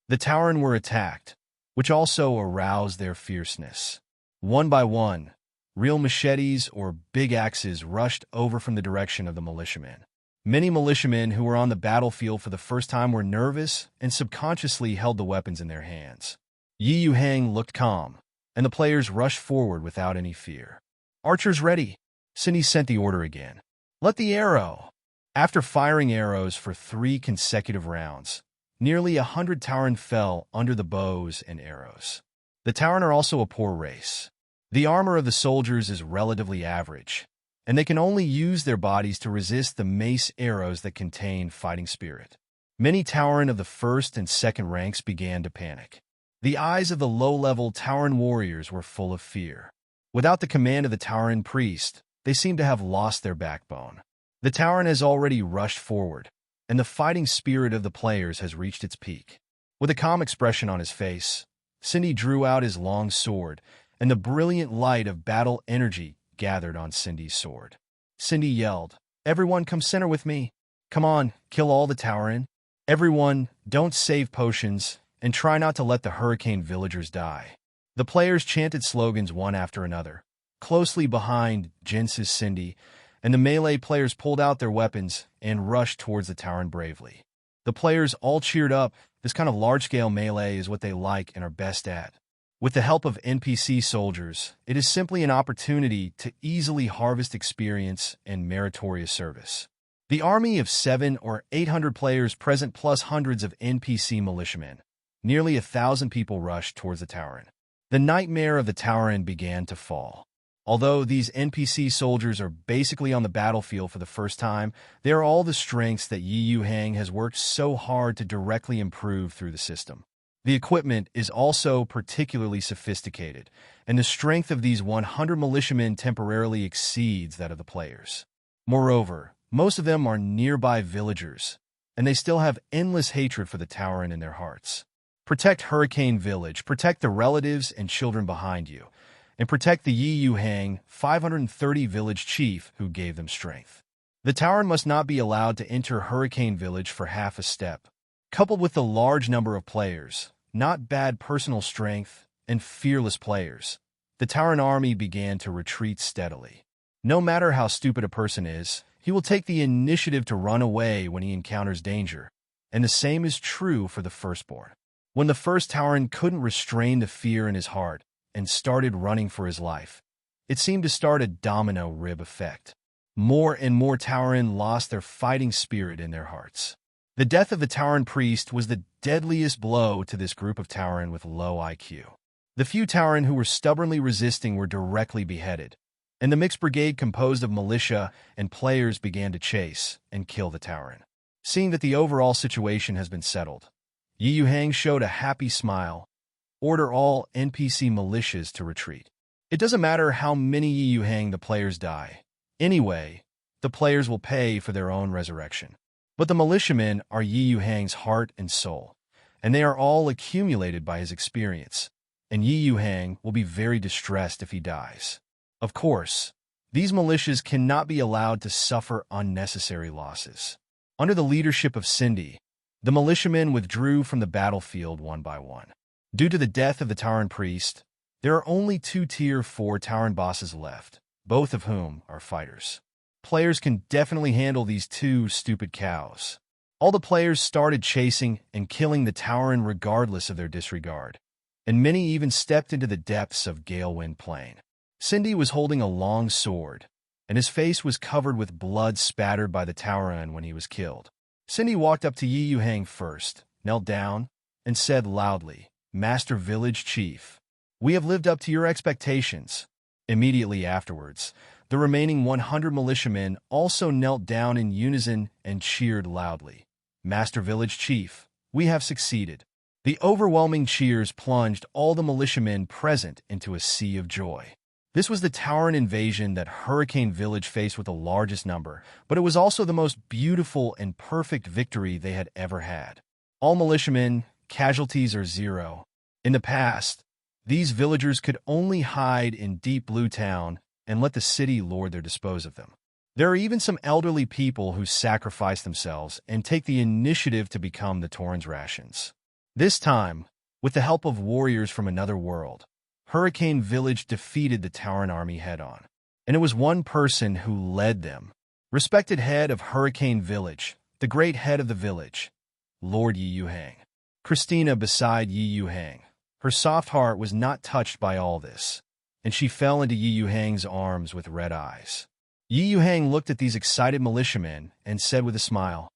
The Tauren were attacked, which also aroused their fierceness. One by one, Real machetes or big axes rushed over from the direction of the militiamen. Many militiamen who were on the battlefield for the first time were nervous and subconsciously held the weapons in their hands. Yuhang looked calm, and the players rushed forward without any fear. "Archers ready!" Cindy sent the order again. "Let the arrow!" After firing arrows for 3 consecutive rounds, nearly 100 Tauren fell under the bows and arrows. The Tauren are also a poor race. The armor of the soldiers is relatively average, and they can only use their bodies to resist the mace arrows that contain fighting spirit. Many Tauren of the first and second ranks began to panic. The eyes of the low-level Tauren warriors were full of fear. Without the command of the Tauren priest, they seemed to have lost their backbone. The Tauren has already rushed forward, and the fighting spirit of the players has reached its peak. With a calm expression on his face, Cindy drew out his long sword, and the brilliant light of battle energy gathered on Cindy's sword. Cindy yelled, "Everyone come center with me. Come on, kill all the Tauren. Everyone, don't save potions, and try not to let the hurricane villagers die." The players chanted slogans one after another. Closely behind Jence's Cindy, and the melee players pulled out their weapons and rushed towards the Tauren bravely. The players all cheered up. This kind of large-scale melee is what they like and are best at. With the help of NPC soldiers, it is simply an opportunity to easily harvest experience and meritorious service. The army of 700 or 800 players present plus hundreds of NPC militiamen. Nearly 1,000 people rushed towards the Tauren. The nightmare of the Tauren began to fall. Although these NPC soldiers are basically on the battlefield for the first time, they are all the strengths that Yuhang has worked so hard to directly improve through the system. The equipment is also particularly sophisticated, and the strength of these 100 militiamen temporarily exceeds that of the players. Moreover, most of them are nearby villagers, and they still have endless hatred for the Tauren in their hearts. Protect Hurricane Village, protect the relatives and children behind you, and protect the Yuhang 530 village chief who gave them strength. The Tauren must not be allowed to enter Hurricane Village for half a step. Coupled with the large number of players, not bad personal strength, and fearless players, the Tauren army began to retreat steadily. No matter how stupid a person is, he will take the initiative to run away when he encounters danger, and the same is true for the firstborn. When the first Tauren couldn't restrain the fear in his heart and started running for his life, it seemed to start a domino rib effect. More and more Tauren lost their fighting spirit in their hearts. The death of the Tauren priest was the deadliest blow to this group of Tauren with low IQ. The few Tauren who were stubbornly resisting were directly beheaded, and the mixed brigade composed of militia and players began to chase and kill the Tauren. Seeing that the overall situation has been settled, Yuhang showed a happy smile. "Order all NPC militias to retreat. It doesn't matter how many Yuhang the players die. Anyway, the players will pay for their own resurrection. But the militiamen are Yuhang's heart and soul, and they are all accumulated by his experience, and Yuhang will be very distressed if he dies. Of course, these militias cannot be allowed to suffer unnecessary losses." Under the leadership of Cindy, the militiamen withdrew from the battlefield one by one. Due to the death of the Tauren priest, there are only 2 Tier 4 Tauren bosses left, both of whom are fighters. Players can definitely handle these 2 stupid cows. All the players started chasing and killing the Tauren regardless of their disregard, and many even stepped into the depths of Galewind Plain. Cindy was holding a long sword, and his face was covered with blood spattered by the Tauren when he was killed. Cindy walked up to Yuhang first, knelt down, and said loudly, "Master Village Chief, we have lived up to your expectations." Immediately afterwards, the remaining 100 militiamen also knelt down in unison and cheered loudly, "Master Village Chief, we have succeeded." The overwhelming cheers plunged all the militiamen present into a sea of joy. This was the Tauren invasion that Hurricane Village faced with the largest number, but it was also the most beautiful and perfect victory they had ever had. All militiamen, casualties are 0. In the past, these villagers could only hide in Deep Blue Town and let the city lord their dispose of them. There are even some elderly people who sacrifice themselves and take the initiative to become the Tauren's rations. This time, with the help of warriors from another world, Hurricane Village defeated the Tauren army head-on. And it was one person who led them. Respected head of Hurricane Village, the great head of the village, Lord Yuhang. Christina beside Yuhang. Her soft heart was not touched by all this, and she fell into Yuhang's arms with red eyes. Yuhang looked at these excited militiamen and said with a smile,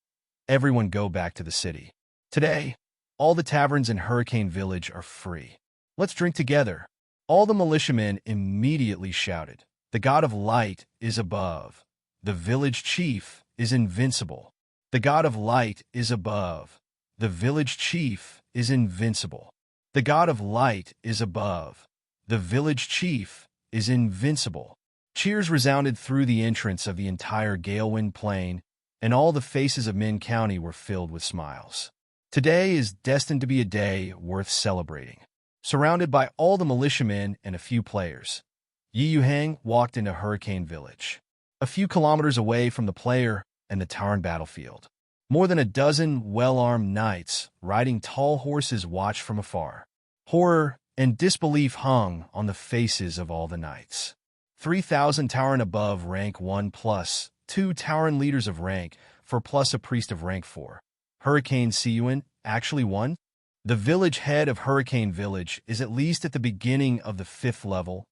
"Everyone go back to the city. Today, all the taverns in Hurricane Village are free. Let's drink together." All the militiamen immediately shouted, "The God of Light is above. The village chief is invincible. The God of Light is above. The village chief is invincible. The God of Light is above. The village chief is invincible." Cheers resounded through the entrance of the entire Galewind Plain, and all the faces of Min County were filled with smiles. Today is destined to be a day worth celebrating. Surrounded by all the militiamen and a few players, Yuhang walked into Hurricane Village. A few kilometers away from the player and the Tauren battlefield, more than a dozen well-armed knights riding tall horses watched from afar. Horror and disbelief hung on the faces of all the knights. 3,000 Tauren above rank 1 plus 2 Tauren leaders of rank 4 plus a priest of rank 4. Hurricane Siyuan actually won? The village head of Hurricane Village is at least at the beginning of the 5th level.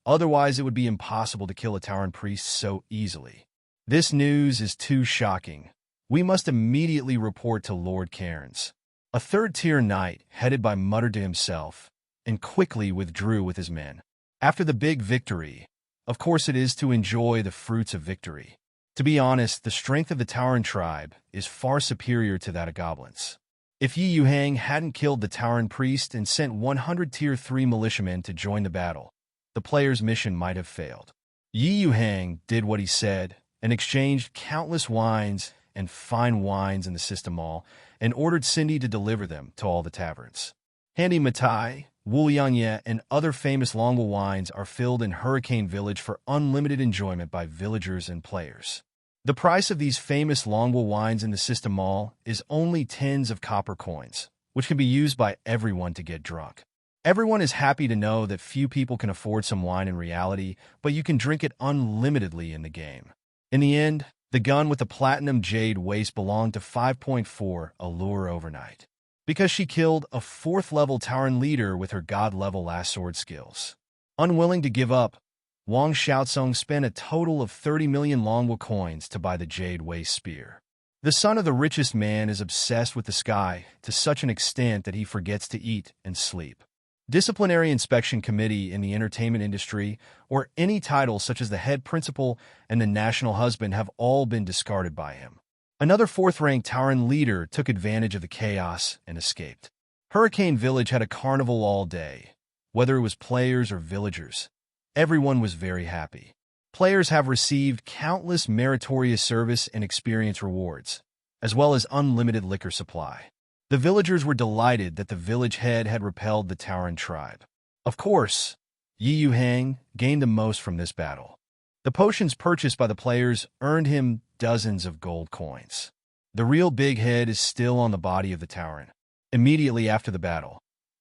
Otherwise, it would be impossible to kill a Tauren priest so easily. This news is too shocking. We must immediately report to Lord Cairns. A 3rd-tier knight, headed by muttered to himself, and quickly withdrew with his men. After the big victory, of course it is to enjoy the fruits of victory. To be honest, the strength of the Tauren tribe is far superior to that of goblins. If Yuhang hadn't killed the Tauren priest and sent 100 Tier 3 militiamen to join the battle, the player's mission might have failed. Yuhang did what he said and exchanged countless wines and fine wines in the system mall and ordered Cindy to deliver them to all the taverns. Handy Matai, Wuliangye, and other famous Longwa wines are filled in Hurricane Village for unlimited enjoyment by villagers and players. The price of these famous Longwa wines in the system mall is only tens of copper coins, which can be used by everyone to get drunk. Everyone is happy to know that few people can afford some wine in reality, but you can drink it unlimitedly in the game. In the end, the gun with the platinum jade waist belonged to 5.4 Allure overnight, because she killed a 4th-level Tauren leader with her god-level last sword skills. Unwilling to give up, Wang Xiaozong spent a total of 30 million Longwa coins to buy the jade waist spear. The son of the richest man is obsessed with the sky to such an extent that he forgets to eat and sleep. Disciplinary inspection committee in the entertainment industry, or any title such as the head principal and the national husband, have all been discarded by him. Another 4th-ranked Tauren leader took advantage of the chaos and escaped. Hurricane Village had a carnival all day. Whether it was players or villagers, everyone was very happy. Players have received countless meritorious service and experience rewards, as well as unlimited liquor supply. The villagers were delighted that the village head had repelled the Tauren tribe. Of course, Yuhang gained the most from this battle. The potions purchased by the players earned him dozens of gold coins. The real big head is still on the body of the Tauren. Immediately after the battle,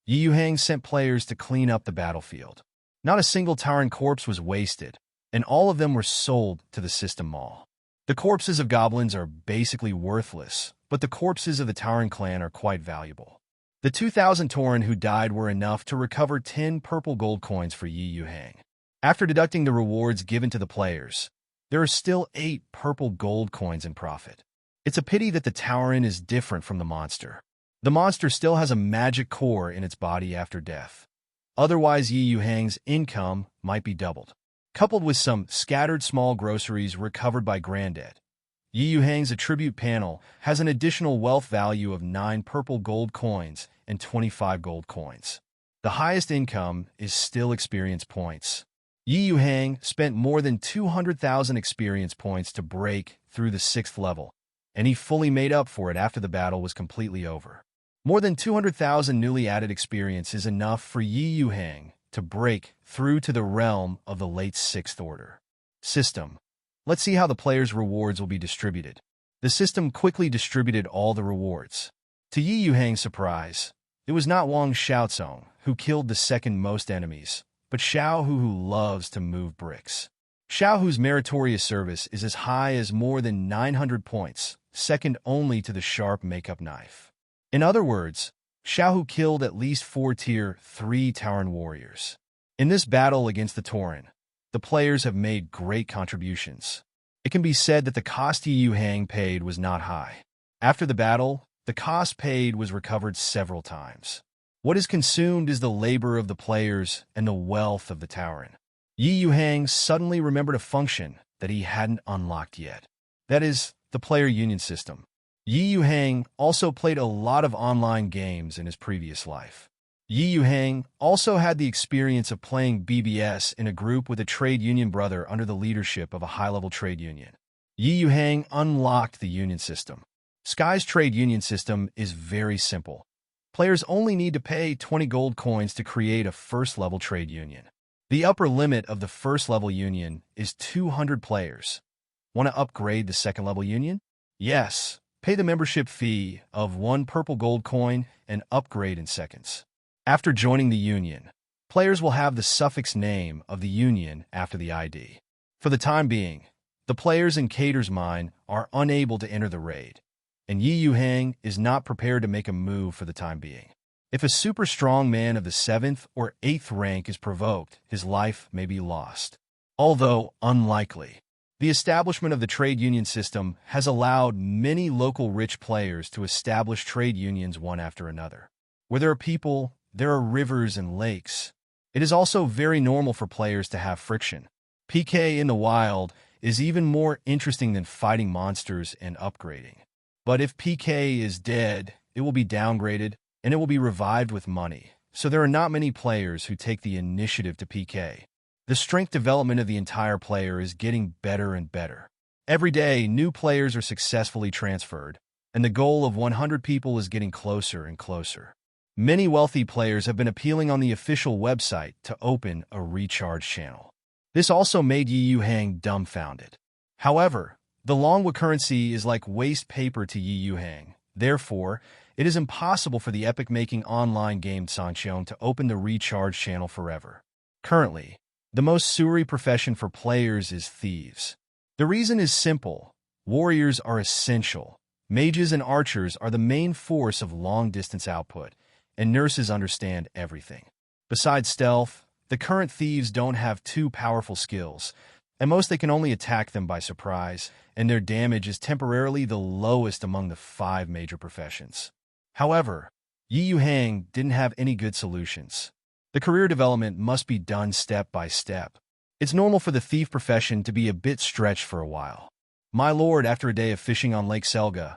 Yuhang sent players to clean up the battlefield. Not a single Tauren corpse was wasted, and all of them were sold to the system mall. The corpses of goblins are basically worthless, but the corpses of the Tauren clan are quite valuable. The 2,000 Tauren who died were enough to recover 10 purple gold coins for Yuhang. After deducting the rewards given to the players, there are still 8 purple gold coins in profit. It's a pity that the Tauren is different from the monster. The monster still has a magic core in its body after death. Otherwise, Yuhang's income might be doubled. Coupled with some scattered small groceries recovered by Granddad, Yuhang's attribute panel has an additional wealth value of 9 purple gold coins and 25 gold coins. The highest income is still experience points. Yuhang spent more than 200,000 experience points to break through the 6th level, and he fully made up for it after the battle was completely over. More than 200,000 newly added experience is enough for Yuhang to break through to the realm of the late 6th order. System. Let's see how the players' rewards will be distributed. The system quickly distributed all the rewards. To Yuhang's surprise, it was not Wang Xiaozong who killed the second most enemies, but Xiao Hu who loves to move bricks. Xiao Hu's meritorious service is as high as more than 900 points, second only to the sharp makeup knife. In other words, Xiao Hu killed at least 4 Tier 3 Tauren warriors. In this battle against the Tauren, the players have made great contributions. It can be said that the cost Yuhang paid was not high. After the battle, the cost paid was recovered several times. What is consumed is the labor of the players and the wealth of the Tauren. Yuhang suddenly remembered a function that he hadn't unlocked yet. That is, the player union system. Yuhang also played a lot of online games in his previous life. Yuhang also had the experience of playing BBS in a group with a trade union brother under the leadership of a high-level trade union. Yuhang unlocked the union system. Sky's trade union system is very simple. Players only need to pay 20 gold coins to create a first-level trade union. The upper limit of the first-level union is 200 players. Want to upgrade the second-level union? Yes. Pay the membership fee of 1 purple gold coin and upgrade in seconds. After joining the union, players will have the suffix name of the union after the ID. For the time being, the players in Cater's mine are unable to enter the raid, and Yuhang is not prepared to make a move for the time being. If a super strong man of the 7th or 8th rank is provoked, his life may be lost. Although unlikely, the establishment of the trade union system has allowed many local rich players to establish trade unions one after another. Where there are people, there are rivers and lakes. It is also very normal for players to have friction. PK in the wild is even more interesting than fighting monsters and upgrading. But if PK is dead, it will be downgraded, and it will be revived with money, so there are not many players who take the initiative to PK. The strength development of the entire player is getting better and better. Every day, new players are successfully transferred, and the goal of 100 people is getting closer and closer. Many wealthy players have been appealing on the official website to open a recharge channel. This also made Yuhang dumbfounded. However, the Longwa currency is like waste paper to Yuhang. Therefore, it is impossible for the epic-making online game Sancheon to open the recharge channel forever. Currently, the most suri profession for players is thieves. The reason is simple. Warriors are essential. Mages and archers are the main force of long-distance output, and nurses understand everything. Besides stealth, the current thieves don't have too powerful skills, and most they can only attack them by surprise, and their damage is temporarily the lowest among the 5 major professions. However, Yuhang didn't have any good solutions. The career development must be done step by step. It's normal for the thief profession to be a bit stretched for a while. My lord, after a day of fishing on Lake Selga,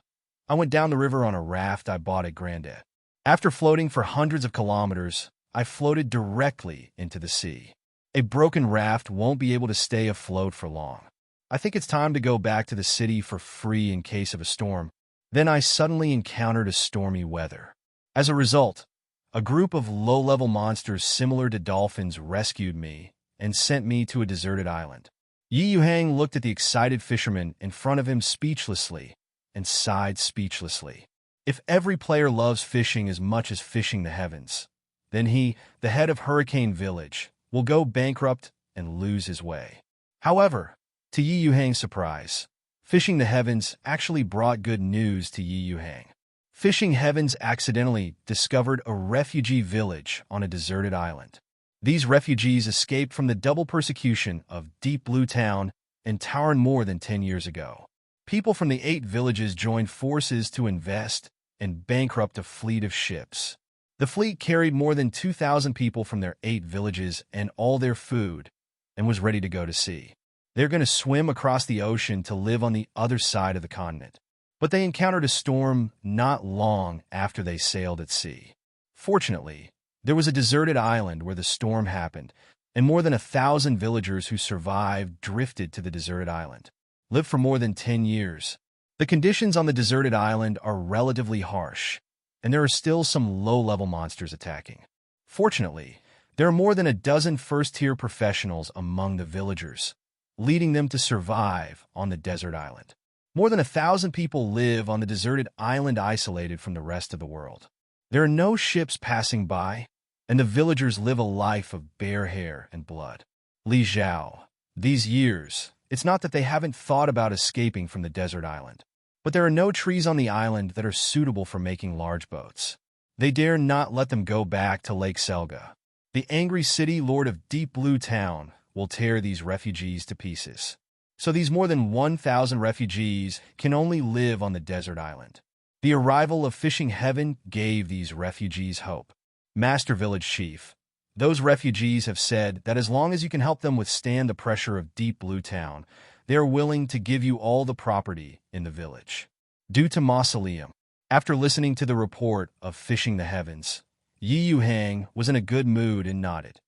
I went down the river on a raft I bought at Grandet. After floating for hundreds of kilometers, I floated directly into the sea. A broken raft won't be able to stay afloat for long. I think it's time to go back to the city for free in case of a storm. Then I suddenly encountered a stormy weather. As a result, a group of low-level monsters similar to dolphins rescued me and sent me to a deserted island. Yuhang looked at the excited fisherman in front of him speechlessly and sighed speechlessly. If every player loves fishing as much as fishing the heavens, then he, the head of Hurricane Village, will go bankrupt and lose his way. However, to Yuhang's surprise, fishing the heavens actually brought good news to Yuhang. Fishing Heavens accidentally discovered a refugee village on a deserted island. These refugees escaped from the double persecution of Deep Blue Town and Tauren more than 10 years ago. People from the 8 villages joined forces to invest and bankrupt a fleet of ships. The fleet carried more than 2,000 people from their 8 villages and all their food and was ready to go to sea. They're going to swim across the ocean to live on the other side of the continent. But they encountered a storm not long after they sailed at sea. Fortunately, there was a deserted island where the storm happened, and more than 1,000 villagers who survived drifted to the deserted island, lived for more than 10 years. The conditions on the deserted island are relatively harsh, and there are still some low-level monsters attacking. Fortunately, there are more than a dozen first-tier professionals among the villagers, leading them to survive on the desert island. More than 1,000 people live on the deserted island isolated from the rest of the world. There are no ships passing by, and the villagers live a life of bare hair and blood. Li Zhao. These years, it's not that they haven't thought about escaping from the desert island, but there are no trees on the island that are suitable for making large boats. They dare not let them go back to Lake Selga. The angry city lord of Deep Blue Town will tear these refugees to pieces. So these more than 1,000 refugees can only live on the desert island. The arrival of Fishing Heaven gave these refugees hope. Master Village Chief. Those refugees have said that as long as you can help them withstand the pressure of Deep Blue Town, they are willing to give you all the property in the village. Due to Mausoleum. After listening to the report of Fishing the Heavens, Yuhang was in a good mood and nodded.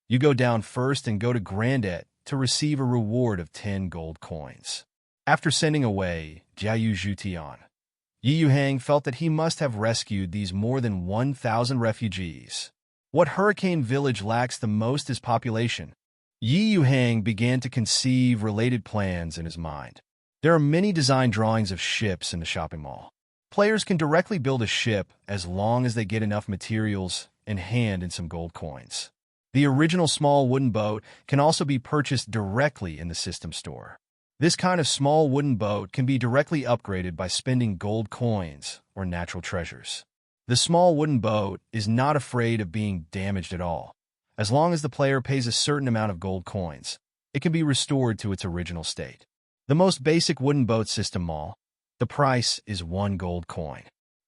You go down first and go to Grandet to receive a reward of 10 gold coins. After sending away Jiayu Zhutian, Yuhang felt that he must have rescued these more than 1,000 refugees. What Hurricane Village lacks the most is population. Yuhang began to conceive related plans in his mind. There are many design drawings of ships in the shopping mall. Players can directly build a ship as long as they get enough materials in hand and some gold coins. The original small wooden boat can also be purchased directly in the system store. This kind of small wooden boat can be directly upgraded by spending gold coins or natural treasures. The small wooden boat is not afraid of being damaged at all. As long as the player pays a certain amount of gold coins, it can be restored to its original state. The most basic wooden boat system mall, the price is 1 gold coin.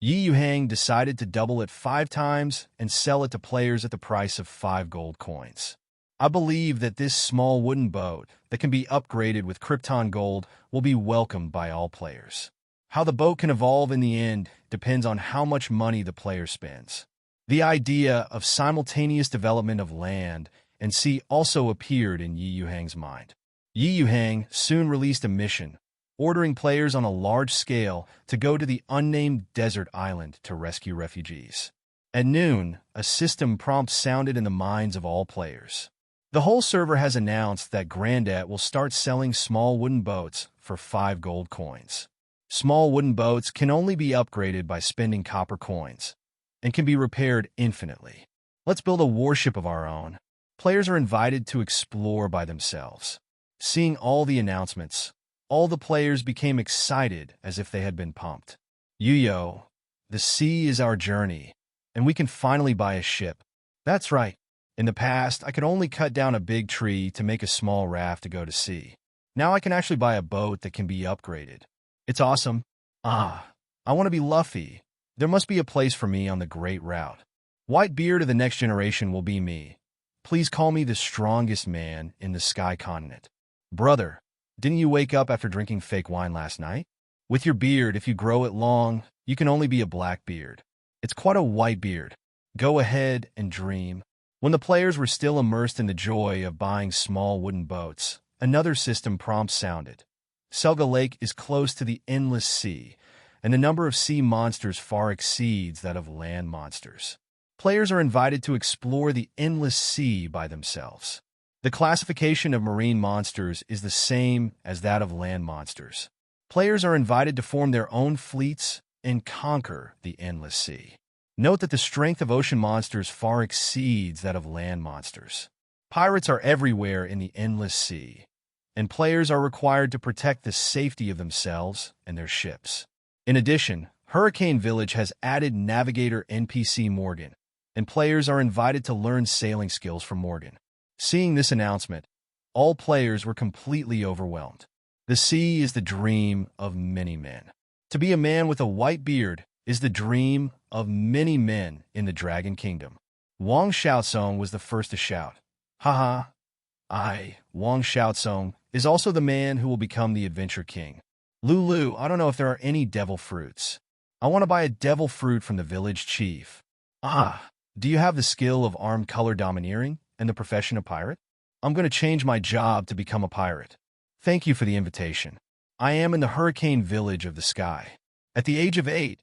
Yuhang decided to double it 5 times and sell it to players at the price of 5 gold coins. I believe that this small wooden boat that can be upgraded with Krypton gold will be welcomed by all players. How the boat can evolve in the end depends on how much money the player spends. The idea of simultaneous development of land and sea also appeared in Yuhang's mind. Yuhang soon released a mission, ordering players on a large scale to go to the unnamed desert island to rescue refugees. At noon, a system prompt sounded in the minds of all players. The whole server has announced that Grandet will start selling small wooden boats for 5 gold coins. Small wooden boats can only be upgraded by spending copper coins and can be repaired infinitely. Let's build a warship of our own. Players are invited to explore by themselves. Seeing all the announcements, all the players became excited as if they had been pumped. Yuyo, the sea is our journey, and we can finally buy a ship. That's right. In the past, I could only cut down a big tree to make a small raft to go to sea. Now I can actually buy a boat that can be upgraded. It's awesome. I want to be Luffy. There must be a place for me on the Great Route. Whitebeard of the next generation will be me. Please call me the strongest man in the Sky Continent. Brother, didn't you wake up after drinking fake wine last night? With your beard, if you grow it long, you can only be a black beard. It's quite a white beard. Go ahead and dream. When the players were still immersed in the joy of buying small wooden boats, another system prompt sounded. Selga Lake is close to the endless sea, and the number of sea monsters far exceeds that of land monsters. Players are invited to explore the endless sea by themselves. The classification of marine monsters is the same as that of land monsters. Players are invited to form their own fleets and conquer the endless sea. Note that the strength of ocean monsters far exceeds that of land monsters. Pirates are everywhere in the endless sea, and players are required to protect the safety of themselves and their ships. In addition, Hurricane Village has added Navigator NPC Morgan, and players are invited to learn sailing skills from Morgan. Seeing this announcement, all players were completely overwhelmed. The sea is the dream of many men. To be a man with a white beard is the dream of many men in the Dragon Kingdom. Wang Xiaosong was the first to shout. Haha. Wang Xiaosong is also the man who will become the Adventure King. Lulu, I don't know if there are any devil fruits. I want to buy a devil fruit from the village chief. Do you have the skill of armed color domineering and the profession of pirate? I'm going to change my job to become a pirate. Thank you for the invitation. I am in the Hurricane Village of the Sky. At the age of 8,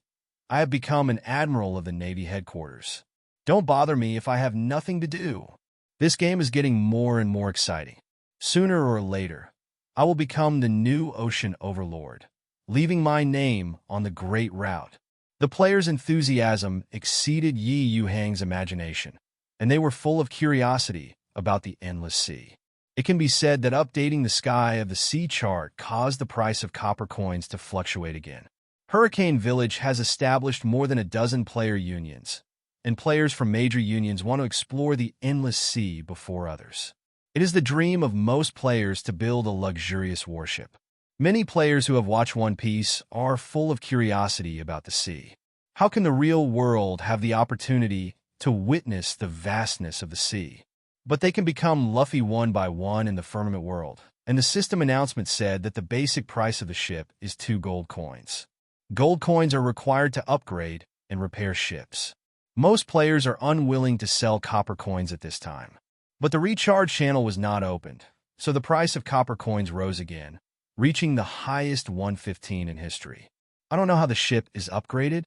I have become an admiral of the Navy headquarters. Don't bother me if I have nothing to do. This game is getting more and more exciting. Sooner or later, I will become the new ocean overlord, leaving my name on the Great Route. The player's enthusiasm exceeded Yuhang's imagination. and they were full of curiosity about the endless sea. It can be said that updating the sky of the sea chart caused the price of copper coins to fluctuate again. Hurricane Village has established more than a dozen player unions, and players from major unions want to explore the endless sea before others. It is the dream of most players to build a luxurious warship. Many players who have watched One Piece are full of curiosity about the sea. How can the real world have the opportunity to witness the vastness of the sea? But they can become Luffy one by one in the firmament world, and the system announcement said that the basic price of the ship is 2 gold coins. Gold coins are required to upgrade and repair ships. Most players are unwilling to sell copper coins at this time. But the recharge channel was not opened, so the price of copper coins rose again, reaching the highest 115 in history. I don't know how the ship is upgraded.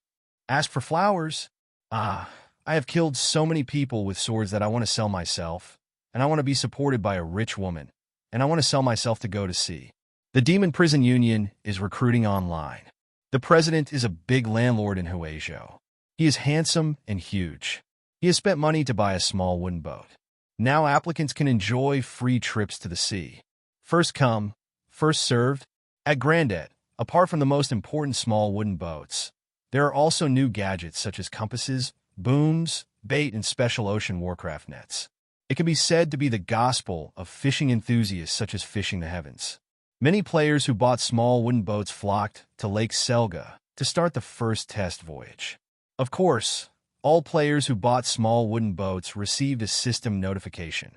Ask for flowers. I have killed so many people with swords that I want to sell myself, and I want to be supported by a rich woman, and I want to sell myself to go to sea. The Demon Prison Union is recruiting online. The president is a big landlord in Huizhou. He is handsome and huge. He has spent money to buy a small wooden boat. Now applicants can enjoy free trips to the sea. First come, first served. At Grandet, apart from the most important small wooden boats, there are also new gadgets such as compasses, booms, bait, and special ocean warcraft nets. It can be said to be the gospel of fishing enthusiasts such as Fishing the Heavens. Many players who bought small wooden boats flocked to Lake Selga to start the first test voyage. Of course, all players who bought small wooden boats received a system notification.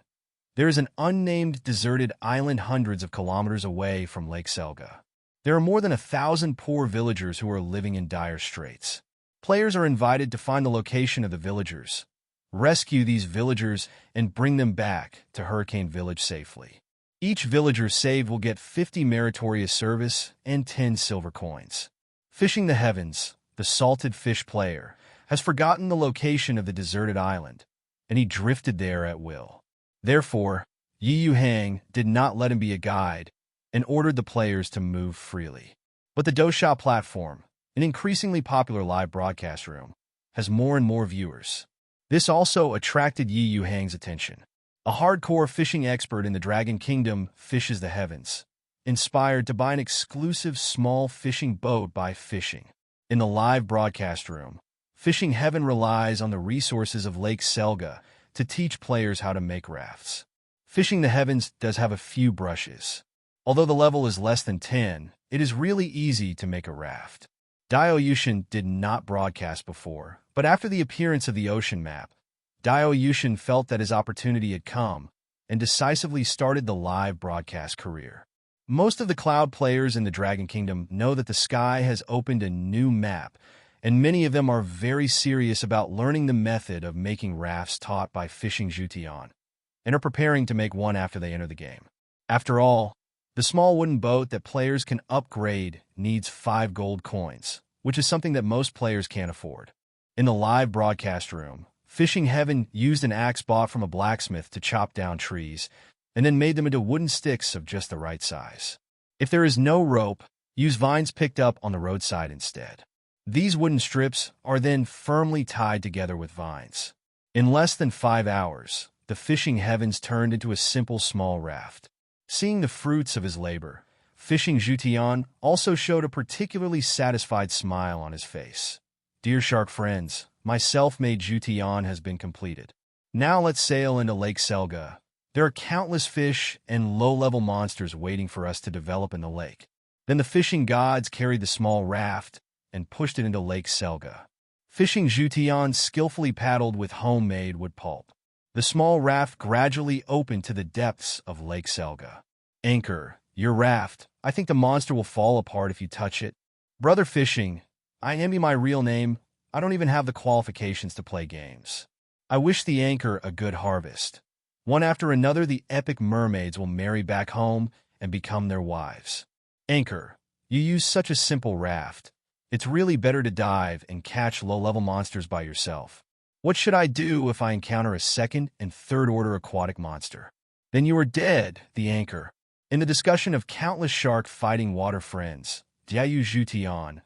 There is an unnamed deserted island hundreds of kilometers away from Lake Selga. There are more than 1,000 poor villagers who are living in dire straits. Players are invited to find the location of the villagers, rescue these villagers, and bring them back to Hurricane Village safely. Each villager saved will get 50 meritorious service and 10 silver coins. Fishing the Heavens, the salted fish player, has forgotten the location of the deserted island, and he drifted there at will. Therefore, Yuhang did not let him be a guide and ordered the players to move freely. But the Dosha platform, an increasingly popular live broadcast room, has more and more viewers. This also attracted Yuhang's attention. A hardcore fishing expert in the Dragon Kingdom fishes the heavens, inspired to buy an exclusive small fishing boat by fishing. In the live broadcast room, Fishing Heaven relies on the resources of Lake Selga to teach players how to make rafts. Fishing the Heavens does have a few brushes. Although the level is less than 10, it is really easy to make a raft. Dionysian did not broadcast before, but after the appearance of the ocean map, Dionysian felt that his opportunity had come and decisively started the live broadcast career. Most of the cloud players in the Dragon Kingdom know that the sky has opened a new map, and many of them are very serious about learning the method of making rafts taught by Fishing Jutian, and are preparing to make one after they enter the game. After all, the small wooden boat that players can upgrade needs 5 gold coins, which is something that most players can't afford. In the live broadcast room, Fishing Heaven used an axe bought from a blacksmith to chop down trees, and then made them into wooden sticks of just the right size. If there is no rope, use vines picked up on the roadside instead. These wooden strips are then firmly tied together with vines. In less than 5 hours, the Fishing Heavens turned into a simple small raft. Seeing the fruits of his labor, Fishing Jutian also showed a particularly satisfied smile on his face. Dear shark friends, my self-made Jutian has been completed. Now let's sail into Lake Selga. There are countless fish and low-level monsters waiting for us to develop in the lake. Then the fishing gods carried the small raft and pushed it into Lake Selga. Fishing Jutian skillfully paddled with homemade wood pulp. The small raft gradually opened to the depths of Lake Selga. Anchor, your raft. I think the monster will fall apart if you touch it. Brother Fishing, I envy my real name. I don't even have the qualifications to play games. I wish the anchor a good harvest. One after another, the epic mermaids will marry back home and become their wives. Anchor, you use such a simple raft. It's really better to dive and catch low-level monsters by yourself. What should I do if I encounter a second and third-order aquatic monster? Then you are dead, the anchor. In the discussion of countless shark-fighting water friends, Diayu Jutian,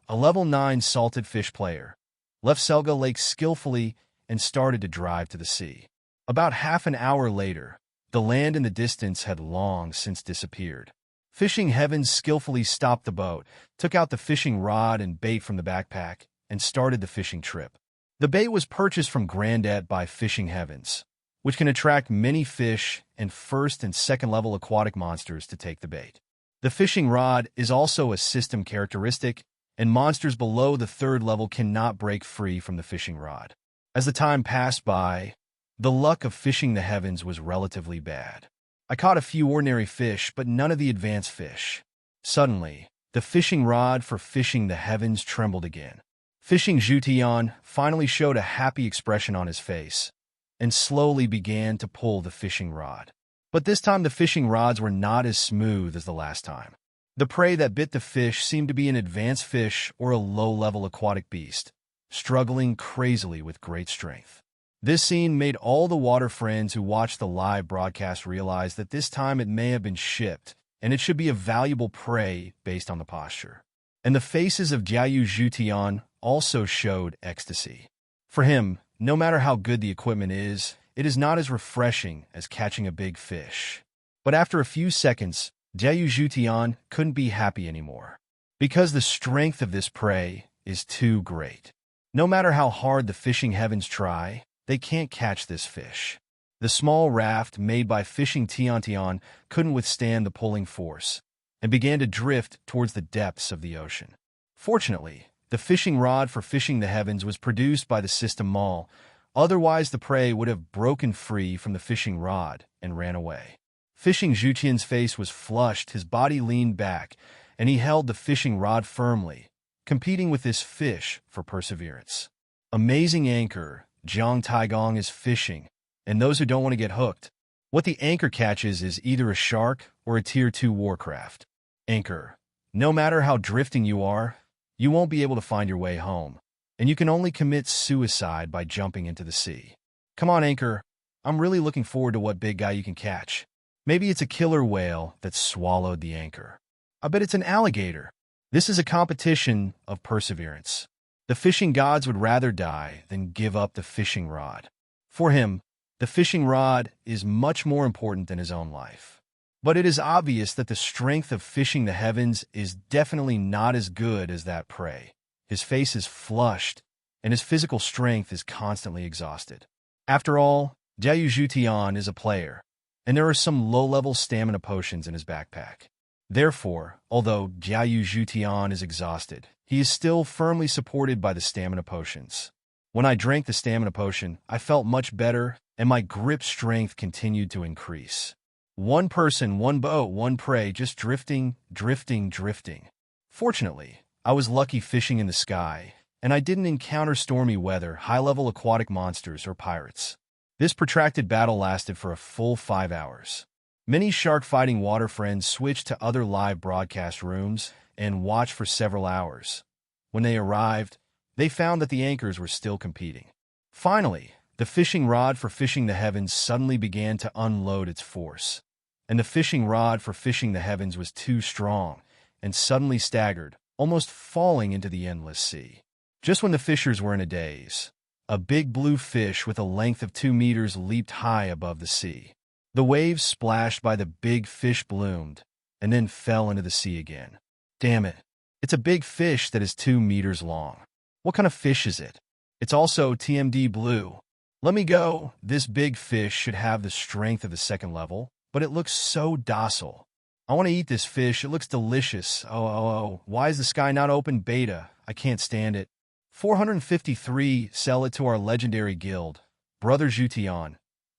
a level 9 salted fish player, left Selga Lake skillfully and started to drive to the sea. About half an hour later, the land in the distance had long since disappeared. Fishing Heavens skillfully stopped the boat, took out the fishing rod and bait from the backpack, and started the fishing trip. The bait was purchased from Granddad by Fishing Heavens, which can attract many fish and first and second level aquatic monsters to take the bait. The fishing rod is also a system characteristic, and monsters below the third level cannot break free from the fishing rod. As the time passed by, the luck of Fishing the Heavens was relatively bad. I caught a few ordinary fish, but none of the advanced fish. Suddenly, the fishing rod for Fishing the Heavens trembled again. Fishing Zhutian finally showed a happy expression on his face and slowly began to pull the fishing rod. But this time the fishing rods were not as smooth as the last time. The prey that bit the fish seemed to be an advanced fish or a low-level aquatic beast, struggling crazily with great strength. This scene made all the water friends who watched the live broadcast realize that this time it may have been shipped, and it should be a valuable prey based on the posture. And the faces of Jiayu Zhutian also showed ecstasy. For him, no matter how good the equipment is, it is not as refreshing as catching a big fish. But after a few seconds, Jiayu Zhutian couldn't be happy anymore, because the strength of this prey is too great. No matter how hard the Fishing Heavens try, they can't catch this fish. The small raft made by Fishing Tiantian couldn't withstand the pulling force and began to drift towards the depths of the ocean. Fortunately, the fishing rod for Fishing the Heavens was produced by the system mall, otherwise the prey would have broken free from the fishing rod and ran away. Fishing Zhutian's face was flushed, his body leaned back, and he held the fishing rod firmly, competing with this fish for perseverance. Amazing anchor, Zhang Taigong is fishing, and those who don't want to get hooked. What the anchor catches is either a shark or a Tier 2 warcraft. Anchor. No matter how drifting you are, you won't be able to find your way home, and you can only commit suicide by jumping into the sea. Come on, Anchor. I'm really looking forward to what big guy you can catch. Maybe it's a killer whale that swallowed the anchor. I bet it's an alligator. This is a competition of perseverance. The fishing gods would rather die than give up the fishing rod. For him, the fishing rod is much more important than his own life. But it is obvious that the strength of Fishing the Heavens is definitely not as good as that prey. His face is flushed, and his physical strength is constantly exhausted. After all, Jiayu Zhutian is a player, and there are some low-level stamina potions in his backpack. Therefore, although Jiayu Zhutian is exhausted, he is still firmly supported by the stamina potions. When I drank the stamina potion, I felt much better, and my grip strength continued to increase. One person, one boat, one prey, just drifting, drifting, drifting. Fortunately, I was lucky fishing in the sky, and I didn't encounter stormy weather, high-level aquatic monsters, or pirates. This protracted battle lasted for a full 5 hours. Many shark-fighting water friends switched to other live broadcast rooms and watched for several hours. When they arrived, they found that the anchors were still competing. Finally, the fishing rod for Fishing the Heavens suddenly began to unload its force, and the fishing rod for Fishing the Heavens was too strong and suddenly staggered, almost falling into the endless sea. Just when the fishers were in a daze, a big blue fish with a length of 2 meters leaped high above the sea. The waves splashed by the big fish bloomed and then fell into the sea again. Damn it. It's a big fish that is 2 meters long. What kind of fish is it? It's also TMD blue. Let me go. This big fish should have the strength of the second level, but it looks so docile. I want to eat this fish. It looks delicious. Oh. Why is the sky not open? Beta. I can't stand it. 453. Sell it to our legendary guild. Brother Zhutian.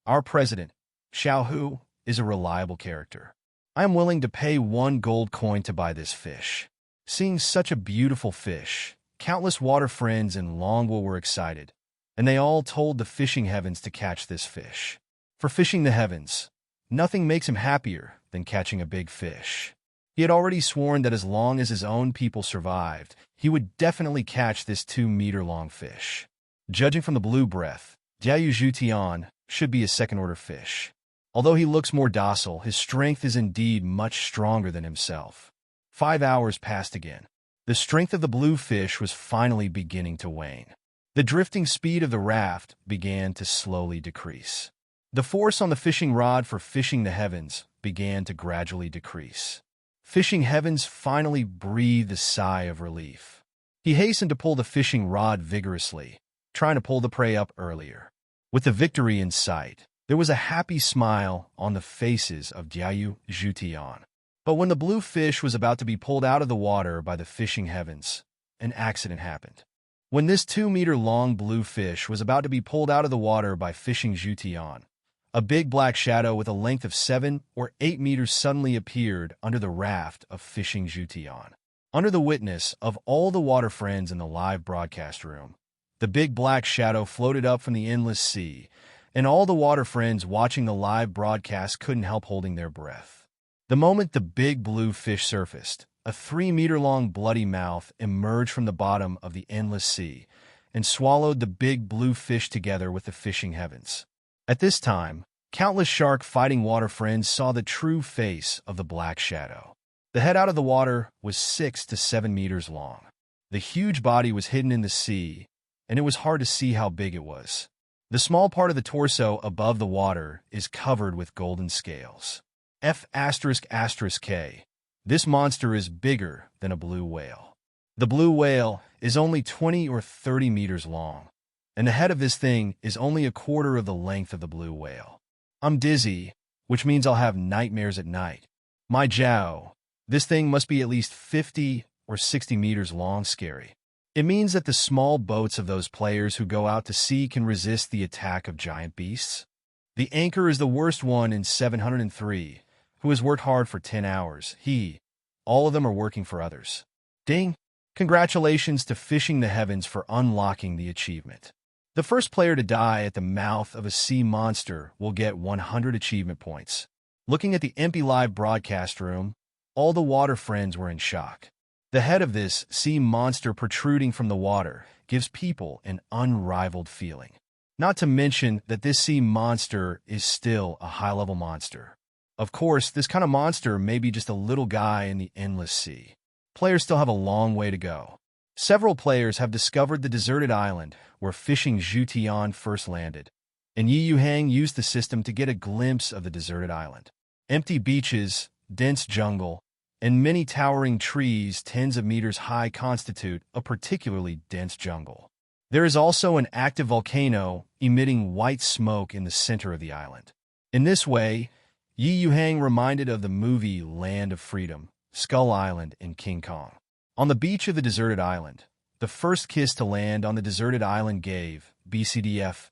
Our president, Xiaohu, is a reliable character. I am willing to pay 1 gold coin to buy this fish. Seeing such a beautiful fish, countless water friends in Longwool were excited, and they all told the Fishing Heavens to catch this fish. For Fishing the Heavens, nothing makes him happier than catching a big fish. He had already sworn that as long as his own people survived, he would definitely catch this 2-meter-long fish. Judging from the blue breath, Jiayu Zhutian should be a second-order fish. Although he looks more docile, his strength is indeed much stronger than himself. 5 hours passed again. The strength of the blue fish was finally beginning to wane. The drifting speed of the raft began to slowly decrease. The force on the fishing rod for fishing the heavens began to gradually decrease. Fishing Heavens finally breathed a sigh of relief. He hastened to pull the fishing rod vigorously, trying to pull the prey up earlier. With the victory in sight, there was a happy smile on the faces of Jiayu Zhutian. But when the blue fish was about to be pulled out of the water by the Fishing Heavens, an accident happened. When this 2-meter-long blue fish was about to be pulled out of the water by Fishing Zhutian, a big black shadow with a length of 7 or 8 meters suddenly appeared under the raft of Fishing Zhutian. Under the witness of all the water friends in the live broadcast room, the big black shadow floated up from the endless sea, and all the water friends watching the live broadcast couldn't help holding their breath. The moment the big blue fish surfaced, a 3-meter-long bloody mouth emerged from the bottom of the endless sea and swallowed the big blue fish together with the Fishing Heavens. At this time, countless shark-fighting water friends saw the true face of the black shadow. The head out of the water was 6 to 7 meters long. The huge body was hidden in the sea, and it was hard to see how big it was. The small part of the torso above the water is covered with golden scales. F***K. This monster is bigger than a blue whale. The blue whale is only 20 or 30 meters long, and the head of this thing is only a quarter of the length of the blue whale. I'm dizzy, which means I'll have nightmares at night. My Jow, this thing must be at least 50 or 60 meters long. Scary. It means that the small boats of those players who go out to sea can resist the attack of giant beasts. The anchor is the worst one in 703, who has worked hard for 10 hours. All of them are working for others. Ding! Congratulations to Fishing the Heavens for unlocking the achievement. The first player to die at the mouth of a sea monster will get 100 achievement points. Looking at the empty live broadcast room, all the water friends were in shock. The head of this sea monster protruding from the water gives people an unrivaled feeling. Not to mention that this sea monster is still a high-level monster. Of course, this kind of monster may be just a little guy in the endless sea. Players still have a long way to go. Several players have discovered the deserted island where Fishing Zhutian first landed, and Yuhang used the system to get a glimpse of the deserted island. Empty beaches, dense jungle, and many towering trees tens of meters high constitute a particularly dense jungle. There is also an active volcano emitting white smoke in the center of the island. In this way, Yuhang reminded of the movie Land of Freedom, Skull Island, and King Kong. On the beach of the deserted island, the first kiss to land on the deserted island gave BCDF,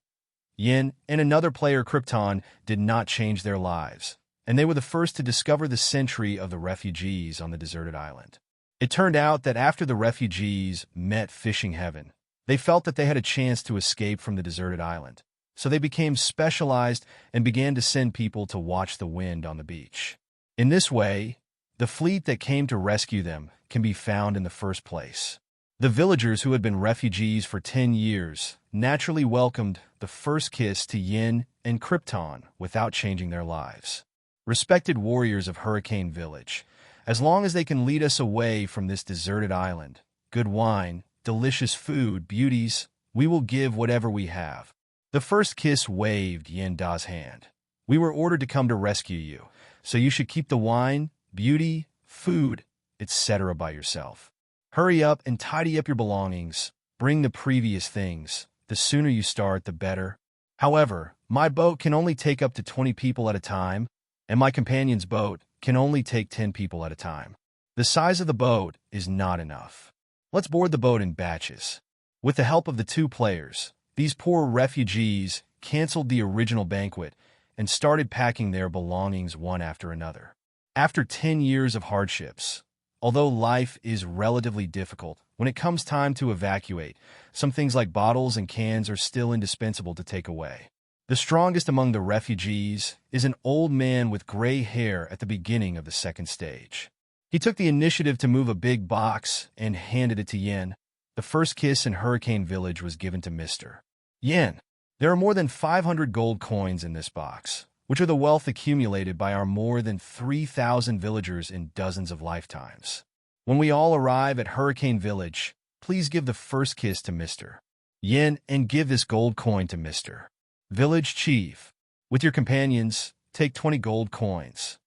Yin, and another player Krypton did not change their lives, and they were the first to discover the century of the refugees on the deserted island. It turned out that after the refugees met Fishing Heaven, they felt that they had a chance to escape from the deserted island, so they became specialized and began to send people to watch the wind on the beach. In this way, the fleet that came to rescue them can be found in the first place. The villagers who had been refugees for 10 years naturally welcomed the first kiss to Yin and Krypton without changing their lives. Respected warriors of Hurricane Village, as long as they can lead us away from this deserted island, good wine, delicious food, beauties, we will give whatever we have. The first kiss waved Yin Da's hand. We were ordered to come to rescue you, so you should keep the wine, beauty, food, etc. by yourself. Hurry up and tidy up your belongings. Bring the previous things. The sooner you start, the better. However, my boat can only take up to 20 people at a time, and my companion's boat can only take 10 people at a time. The size of the boat is not enough. Let's board the boat in batches. With the help of the 2 players, these poor refugees canceled the original banquet and started packing their belongings one after another. After 10 years of hardships, although life is relatively difficult, when it comes time to evacuate, some things like bottles and cans are still indispensable to take away. The strongest among the refugees is an old man with gray hair at the beginning of the second stage. He took the initiative to move a big box and handed it to Yin. The first kiss in Hurricane Village was given to Mr. Yin. There are more than 500 gold coins in this box, which are the wealth accumulated by our more than 3,000 villagers in dozens of lifetimes. When we all arrive at Hurricane Village, please give the first kiss to Mr. yen, and give this gold coin to Mr. Village Chief. With your companions, take 20 gold coins.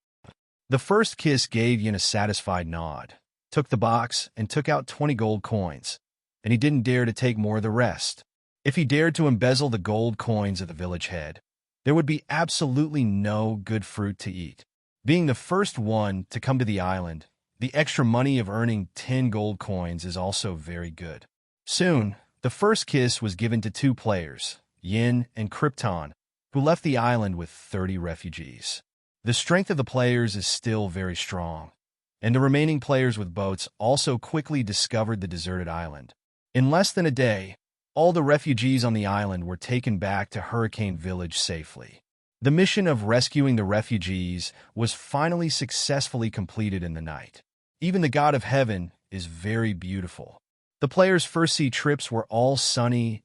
The first kiss gave Yin a satisfied nod, took the box, and took out 20 gold coins, and he didn't dare to take more of the rest. If he dared to embezzle the gold coins of the village head, there would be absolutely no good fruit to eat. Being the first one to come to the island, the extra money of earning 10 gold coins is also very good. Soon, the first kiss was given to 2 players, Yin and Krypton, who left the island with 30 refugees. The strength of the players is still very strong, and the remaining players with boats also quickly discovered the deserted island. In less than a day, all the refugees on the island were taken back to Hurricane Village safely. The mission of rescuing the refugees was finally successfully completed in the night. Even the God of Heaven is very beautiful. The players' first sea trips were all sunny,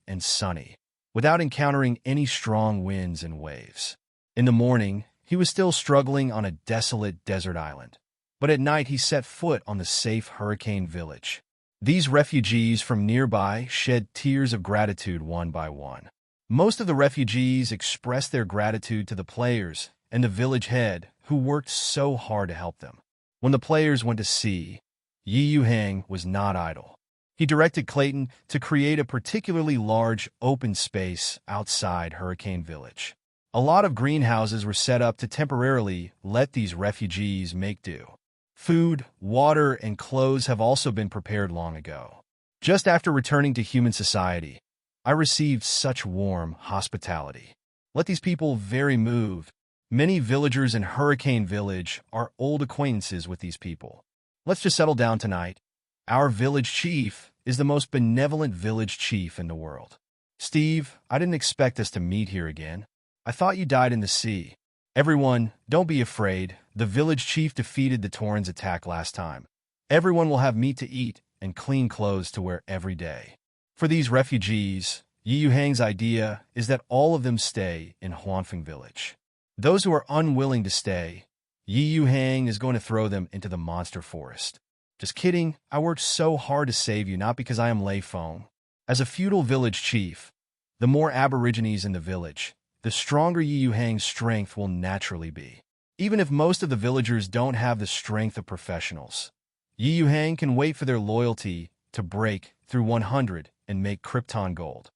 without encountering any strong winds and waves. In the morning, he was still struggling on a desolate desert island, but at night he set foot on the safe Hurricane Village. These refugees from nearby shed tears of gratitude one by one. Most of the refugees expressed their gratitude to the players and the village head, who worked so hard to help them. When the players went to sea, Yuhang was not idle. He directed Clayton to create a particularly large open space outside Hurricane Village. A lot of greenhouses were set up to temporarily let these refugees make do. Food, water, and clothes have also been prepared long ago. Just after returning to human society, I received such warm hospitality. Let these people very moved. Many villagers in Hurricane Village are old acquaintances with these people. Let's just settle down tonight. Our village chief is the most benevolent village chief in the world. Steve, I didn't expect us to meet here again. I thought you died in the sea. Everyone, don't be afraid. The village chief defeated the Tauren's attack last time. Everyone will have meat to eat and clean clothes to wear every day. For these refugees, Yuhang's idea is that all of them stay in Huanfeng Village. Those who are unwilling to stay, Yuhang is going to throw them into the monster forest. Just kidding, I worked so hard to save you, not because I am Lei Feng. As a feudal village chief, the more aborigines in the village, the stronger Yuhang's strength will naturally be. Even if most of the villagers don't have the strength of professionals, Yuhang can wait for their loyalty to break through 100 and make Krypton gold.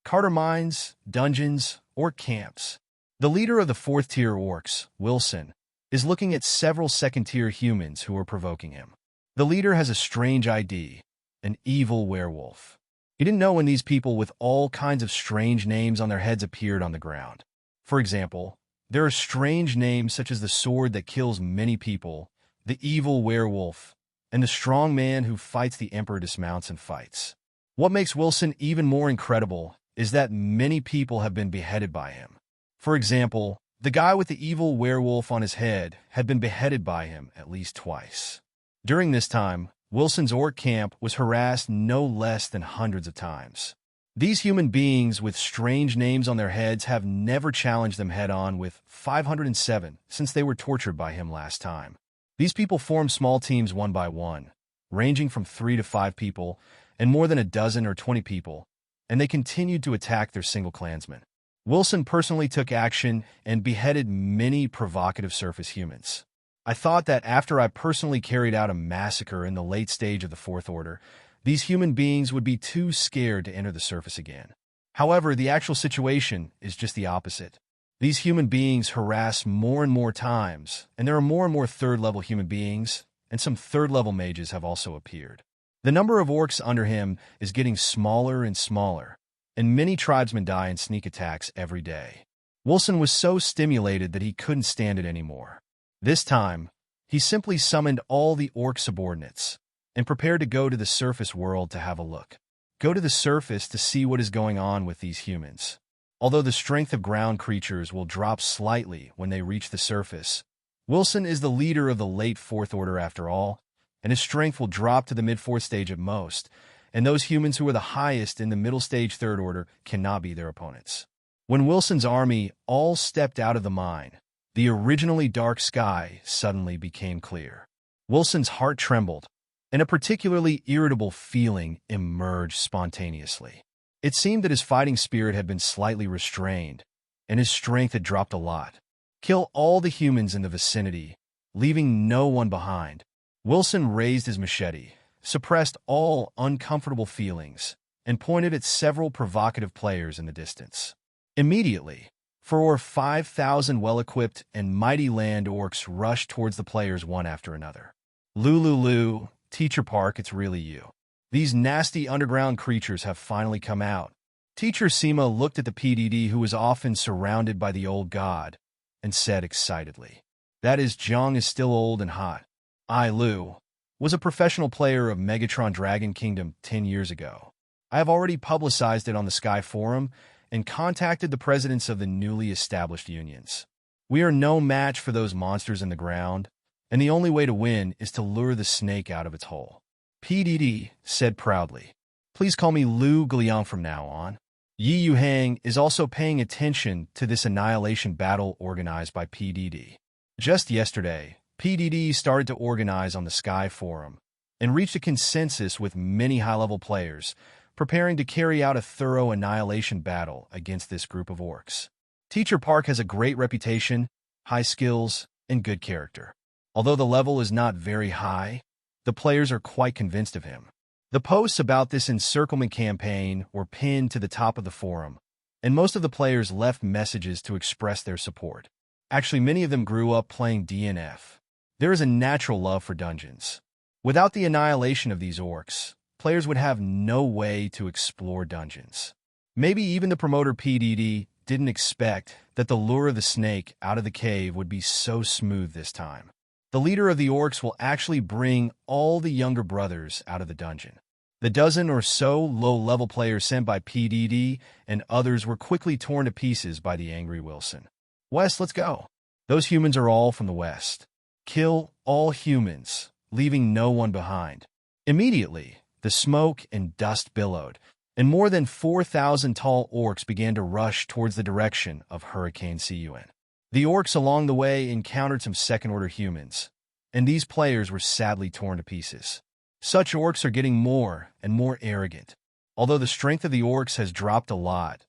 Carter mines, dungeons, or camps. The leader of the 4th-tier orcs, Wilson, is looking at several 2nd-tier humans who are provoking him. The leader has a strange ID, an evil werewolf. He didn't know when these people with all kinds of strange names on their heads appeared on the ground. For example, there are strange names such as the sword that kills many people, the evil werewolf, and the strong man who fights the emperor dismounts and fights. What makes Wilson even more incredible is that many people have been beheaded by him. For example, the guy with the evil werewolf on his head had been beheaded by him at least twice. During this time, Wilson's orc camp was harassed no less than hundreds of times. These human beings with strange names on their heads have never challenged them head-on with 507 since they were tortured by him last time. These people formed small teams one by one, ranging from 3 to 5 people and more than a dozen or 20 people, and they continued to attack their single clansmen. Wilson personally took action and beheaded many provocative surface humans. I thought that after I personally carried out a massacre in the late stage of the Fourth Order, these human beings would be too scared to enter the surface again. However, the actual situation is just the opposite. These human beings harass more and more times, and there are more and more third-level human beings, and some third-level mages have also appeared. The number of orcs under him is getting smaller and smaller, and many tribesmen die in sneak attacks every day. Wilson was so stimulated that he couldn't stand it anymore. This time, he simply summoned all the orc subordinates and prepared to go to the surface world to have a look. Go to the surface to see what is going on with these humans. Although the strength of ground creatures will drop slightly when they reach the surface, Wilson is the leader of the late Fourth Order after all, and his strength will drop to the mid-fourth stage at most, and those humans who are the highest in the middle stage Third Order cannot be their opponents. When Wilson's army all stepped out of the mine, the originally dark sky suddenly became clear. Wilson's heart trembled, and a particularly irritable feeling emerged spontaneously. It seemed that his fighting spirit had been slightly restrained, and his strength had dropped a lot. Kill all the humans in the vicinity, leaving no one behind. Wilson raised his machete, suppressed all uncomfortable feelings, and pointed at several provocative players in the distance. Immediately, 5,000 well-equipped and mighty land orcs rushed towards the players one after another. Lulu, Teacher Park, it's really you. These nasty underground creatures have finally come out. Teacher Seema looked at the PDD, who was often surrounded by the old god, and said excitedly, "That is, Jiang is still old and hot. I, Lu, was a professional player of Megatron Dragon Kingdom 10 years ago. I have already publicized it on the Sky Forum and contacted the presidents of the newly established unions. We are no match for those monsters in the ground, and the only way to win is to lure the snake out of its hole." PDD said proudly, "Please call me Lu Gliang from now on." Yuhang is also paying attention to this annihilation battle organized by PDD. Just yesterday, PDD started to organize on the Sky Forum and reached a consensus with many high-level players, preparing to carry out a thorough annihilation battle against this group of orcs. Teacher Park has a great reputation, high skills, and good character. Although the level is not very high, the players are quite convinced of him. The posts about this encirclement campaign were pinned to the top of the forum, and most of the players left messages to express their support. Actually, many of them grew up playing DNF. There is a natural love for dungeons. Without the annihilation of these orcs, players would have no way to explore dungeons. Maybe even the promoter PDD didn't expect that the lure of the snake out of the cave would be so smooth this time. The leader of the orcs will actually bring all the younger brothers out of the dungeon. The dozen or so low-level players sent by PDD and others were quickly torn to pieces by the angry Wilson. "West, let's go. Those humans are all from the west. Kill all humans, leaving no one behind." Immediately, the smoke and dust billowed, and more than 4,000 tall orcs began to rush towards the direction of Hurricane Cun. The orcs along the way encountered some second-order humans, and these players were sadly torn to pieces. Such orcs are getting more and more arrogant. Although the strength of the orcs has dropped a lot,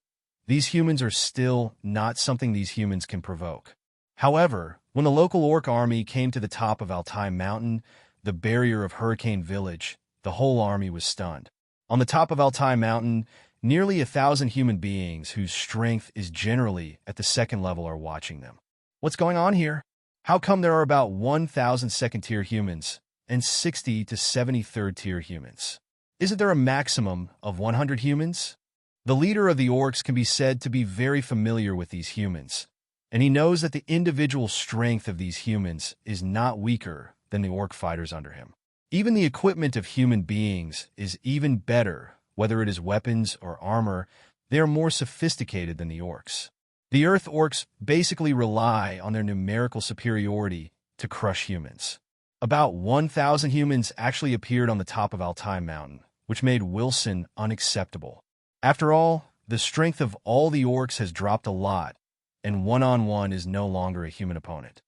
these humans are still not something these humans can provoke. However, when the local orc army came to the top of Altai Mountain, the barrier of Hurricane Village, the whole army was stunned. On the top of Altai Mountain, nearly 1,000 human beings whose strength is generally at the second level are watching them. What's going on here? How come there are about 1,000 second-tier humans and 60 to 70 third-tier humans? Isn't there a maximum of 100 humans? The leader of the orcs can be said to be very familiar with these humans, and he knows that the individual strength of these humans is not weaker than the orc fighters under him. Even the equipment of human beings is even better. Whether it is weapons or armor, they are more sophisticated than the orcs. The Earth orcs basically rely on their numerical superiority to crush humans. About 1,000 humans actually appeared on the top of Altai Mountain, which made Wilson unacceptable. After all, the strength of all the orcs has dropped a lot, and one-on-one is no longer a human opponent.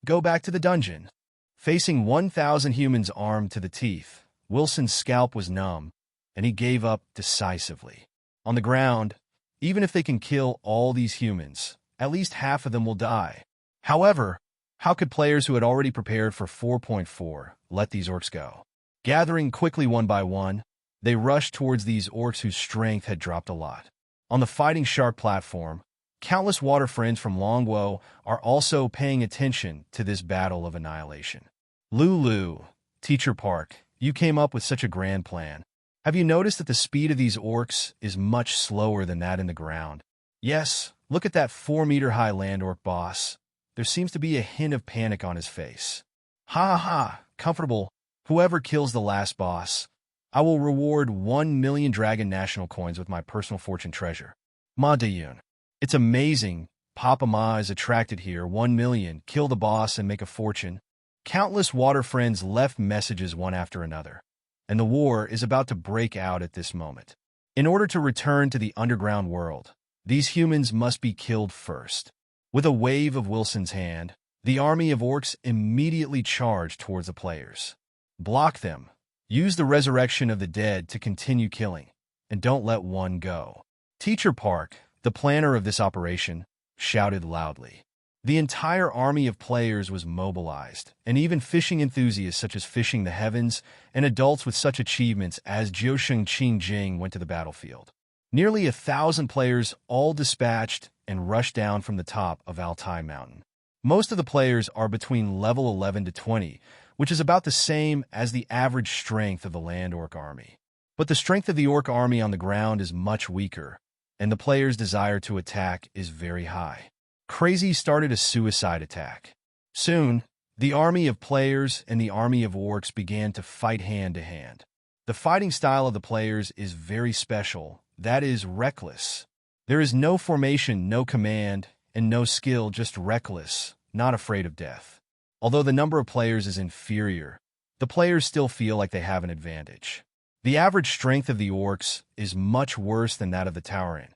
Go back to the dungeon. Facing 1,000 humans armed to the teeth, Wilson's scalp was numb, and he gave up decisively. On the ground, even if they can kill all these humans, at least half of them will die. However, how could players who had already prepared for 4.4 let these orcs go? Gathering quickly one by one, they rushed towards these orcs whose strength had dropped a lot. On the Fighting Shark platform, countless water friends from Longwo are also paying attention to this battle of annihilation. Lulu, Teacher Park, you came up with such a grand plan. Have you noticed that the speed of these orcs is much slower than that in the ground? Yes, look at that 4-meter-high land orc boss. There seems to be a hint of panic on his face. Ha ha, comfortable. Whoever kills the last boss, I will reward 1 million dragon national coins with my personal fortune treasure. Ma Dayun. It's amazing. Papa Ma is attracted here. 1 million. Kill the boss and make a fortune. Countless water friends left messages one after another, and the war is about to break out at this moment. In order to return to the underground world, these humans must be killed first. With a wave of Wilson's hand, the army of orcs immediately charged towards the players. Block them. Use the resurrection of the dead to continue killing. and don't let one go. Teacher Park, the planner of this operation, shouted loudly. The entire army of players was mobilized, and even fishing enthusiasts such as Fishing the Heavens and adults with such achievements as Jiusheng Qingjing went to the battlefield. Nearly 1,000 players all dispatched and rushed down from the top of Altai Mountain. Most of the players are between level 11 to 20, which is about the same as the average strength of the land orc army. But the strength of the orc army on the ground is much weaker, and the players' desire to attack is very high. Crazy started a suicide attack. Soon, the army of players and the army of orcs began to fight hand to hand. The fighting style of the players is very special, that is, reckless. There is no formation, no command, and no skill, just reckless, not afraid of death. Although the number of players is inferior, the players still feel like they have an advantage. The average strength of the orcs is much worse than that of the Tauren,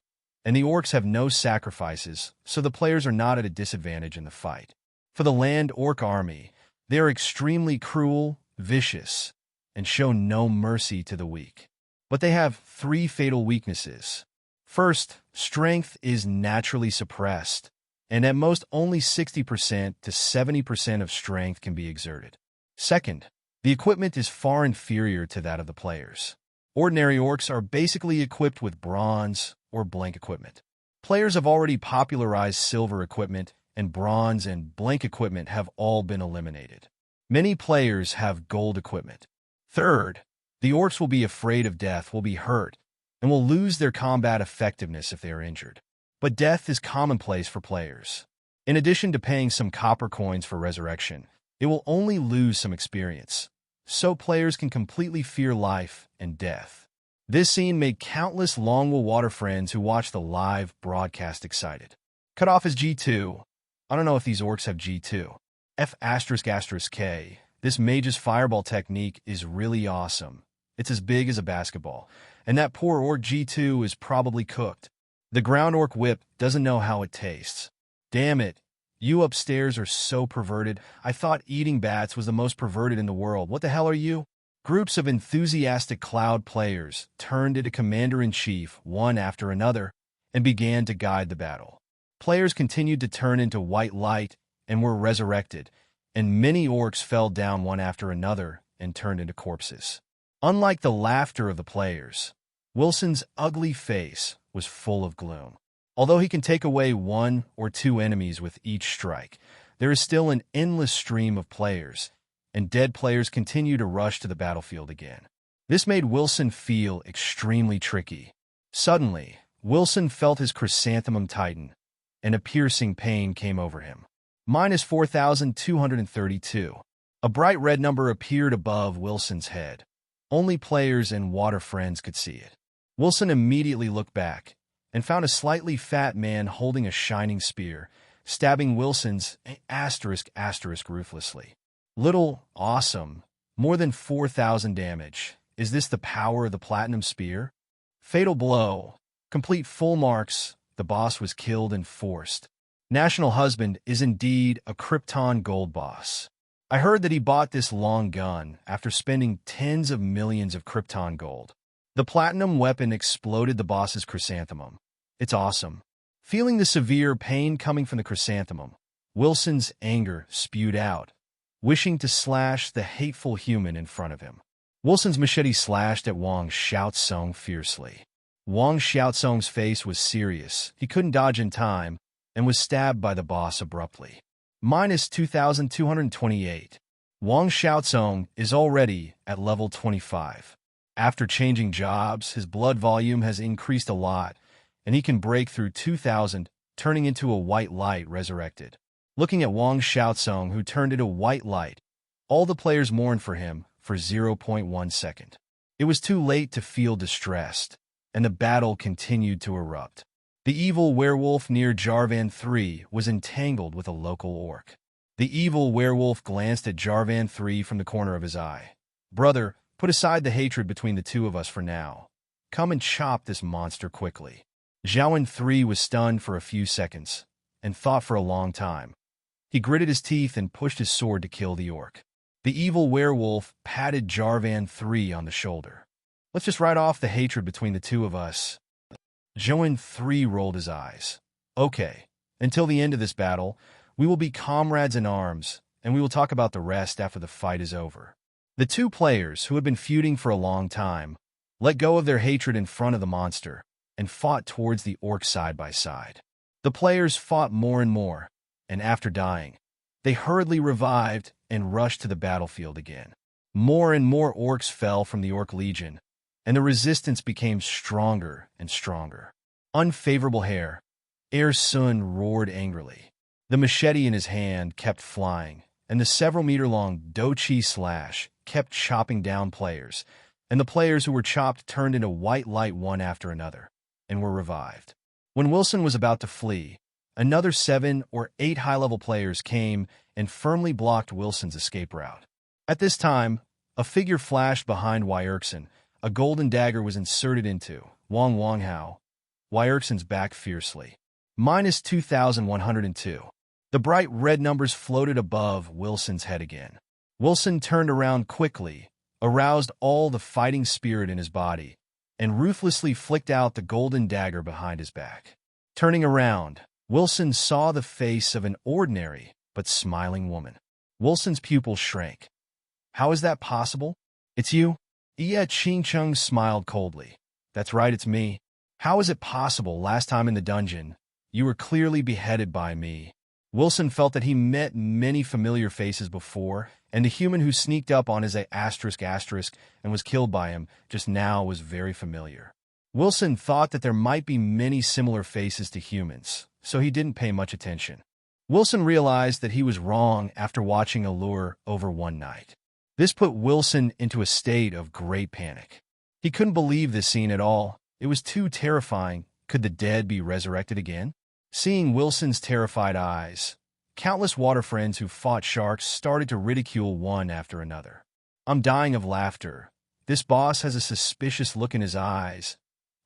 and the orcs have no sacrifices, so the players are not at a disadvantage in the fight. For the land orc army, they are extremely cruel, vicious, and show no mercy to the weak. But they have 3 fatal weaknesses. First, strength is naturally suppressed, and at most only 60% to 70% of strength can be exerted. Second, the equipment is far inferior to that of the players. Ordinary orcs are basically equipped with bronze or blank equipment. Players have already popularized silver equipment, and bronze and blank equipment have all been eliminated. Many players have gold equipment. Third, the orcs will be afraid of death, will be hurt, and will lose their combat effectiveness if they are injured. But death is commonplace for players. In addition to paying some copper coins for resurrection, it will only lose some experience, so players can completely fear life and death. This scene made countless Longwool Water friends who watched the live broadcast excited. Cut off is G2. I don't know if these orcs have G2. F***K. This mage's fireball technique is really awesome. It's as big as a basketball, and that poor orc G2 is probably cooked. The ground orc whip doesn't know how it tastes. Damn it. You upstairs are so perverted. I thought eating bats was the most perverted in the world. What the hell are you? Groups of enthusiastic cloud players turned into commander-in-chief one after another and began to guide the battle. Players continued to turn into white light and were resurrected, and many orcs fell down one after another and turned into corpses. Unlike the laughter of the players, Wilson's ugly face was full of gloom. Although he can take away 1 or 2 enemies with each strike, there is still an endless stream of players, and dead players continue to rush to the battlefield again. This made Wilson feel extremely tricky. Suddenly, Wilson felt his chrysanthemum tighten, and a piercing pain came over him. Minus 4,232. A bright red number appeared above Wilson's head. Only players and water friends could see it. Wilson immediately looked back and found a slightly fat man holding a shining spear, stabbing Wilson's *** ruthlessly. Little, awesome, more than 4,000 damage. Is this the power of the platinum spear? Fatal blow. Complete full marks. The boss was killed and forced. National Husband is indeed a Krypton gold boss. I heard that he bought this long gun after spending tens of millions of Krypton gold. The platinum weapon exploded the boss's chrysanthemum. It's awesome. Feeling the severe pain coming from the chrysanthemum, Wilson's anger spewed out, wishing to slash the hateful human in front of him. Wilson's machete slashed at Wang Xiaotsong fiercely. Wang Xiaotsong's face was serious. He couldn't dodge in time and was stabbed by the boss abruptly. Minus 2,228. Wang Xiaotsong is already at level 25. After changing jobs, his blood volume has increased a lot, and he can break through 2,000, turning into a white light resurrected. Looking at Wang Xiaotsong, who turned into white light, all the players mourned for him for 0.1 second. It was too late to feel distressed, and the battle continued to erupt. The evil werewolf near Jarvan III was entangled with a local orc. The evil werewolf glanced at Jarvan III from the corner of his eye. "Brother, put aside the hatred between the two of us for now. Come and chop this monster quickly." Zhaoan III was stunned for a few seconds, and thought for a long time. He gritted his teeth and pushed his sword to kill the orc. The evil werewolf patted Jarvan III on the shoulder. Let's just write off the hatred between the two of us. Joan 3 rolled his eyes. Okay, until the end of this battle, we will be comrades in arms, and we will talk about the rest after the fight is over. The two players, who had been feuding for a long time, let go of their hatred in front of the monster and fought towards the orc side by side. The players fought more and more, and after dying, they hurriedly revived and rushed to the battlefield again. More and more orcs fell from the orc legion, and the resistance became stronger and stronger. Unfavorable hair. Air Sun roared angrily. The machete in his hand kept flying, and the several-meter-long Dochi slash kept chopping down players, and the players who were chopped turned into white light one after another, and were revived. When Wilson was about to flee, another 7 or 8 high-level players came and firmly blocked Wilson's escape route. At this time, a figure flashed behind Wyerkson. A golden dagger was inserted into Wang Hao. Wyerkson's back fiercely. Minus 2,102. The bright red numbers floated above Wilson's head again. Wilson turned around quickly, aroused all the fighting spirit in his body, and ruthlessly flicked out the golden dagger behind his back. Turning around, Wilson saw the face of an ordinary but smiling woman. Wilson's pupils shrank. How is that possible? It's you? Yeah, Ching Chung smiled coldly. That's right, it's me. How is it possible? Last time in the dungeon, you were clearly beheaded by me. Wilson felt that he met many familiar faces before, and the human who sneaked up on his asterisk and was killed by him just now was very familiar. Wilson thought that there might be many similar faces to humans, so he didn't pay much attention. Wilson realized that he was wrong after watching Allure over one night. This put Wilson into a state of great panic. He couldn't believe this scene at all. It was too terrifying. Could the dead be resurrected again? Seeing Wilson's terrified eyes, countless water friends who fought sharks started to ridicule one after another. I'm dying of laughter. This boss has a suspicious look in his eyes.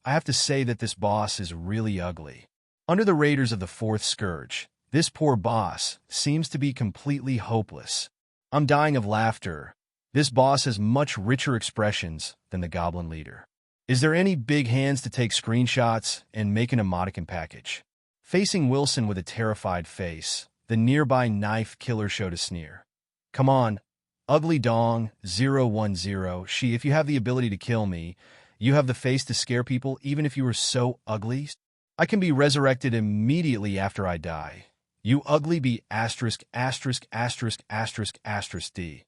I have to say that this boss is really ugly. Under the raiders of the Fourth Scourge, this poor boss seems to be completely hopeless. I'm dying of laughter. This boss has much richer expressions than the goblin leader. Is there any big hands to take screenshots and make an emoticon package? Facing Wilson with a terrified face, the nearby knife killer showed a sneer. Come on, ugly dong, 010, if you have the ability to kill me, you have the face to scare people even if you are so ugly? I can be resurrected immediately after I die. You ugly be asterisk D.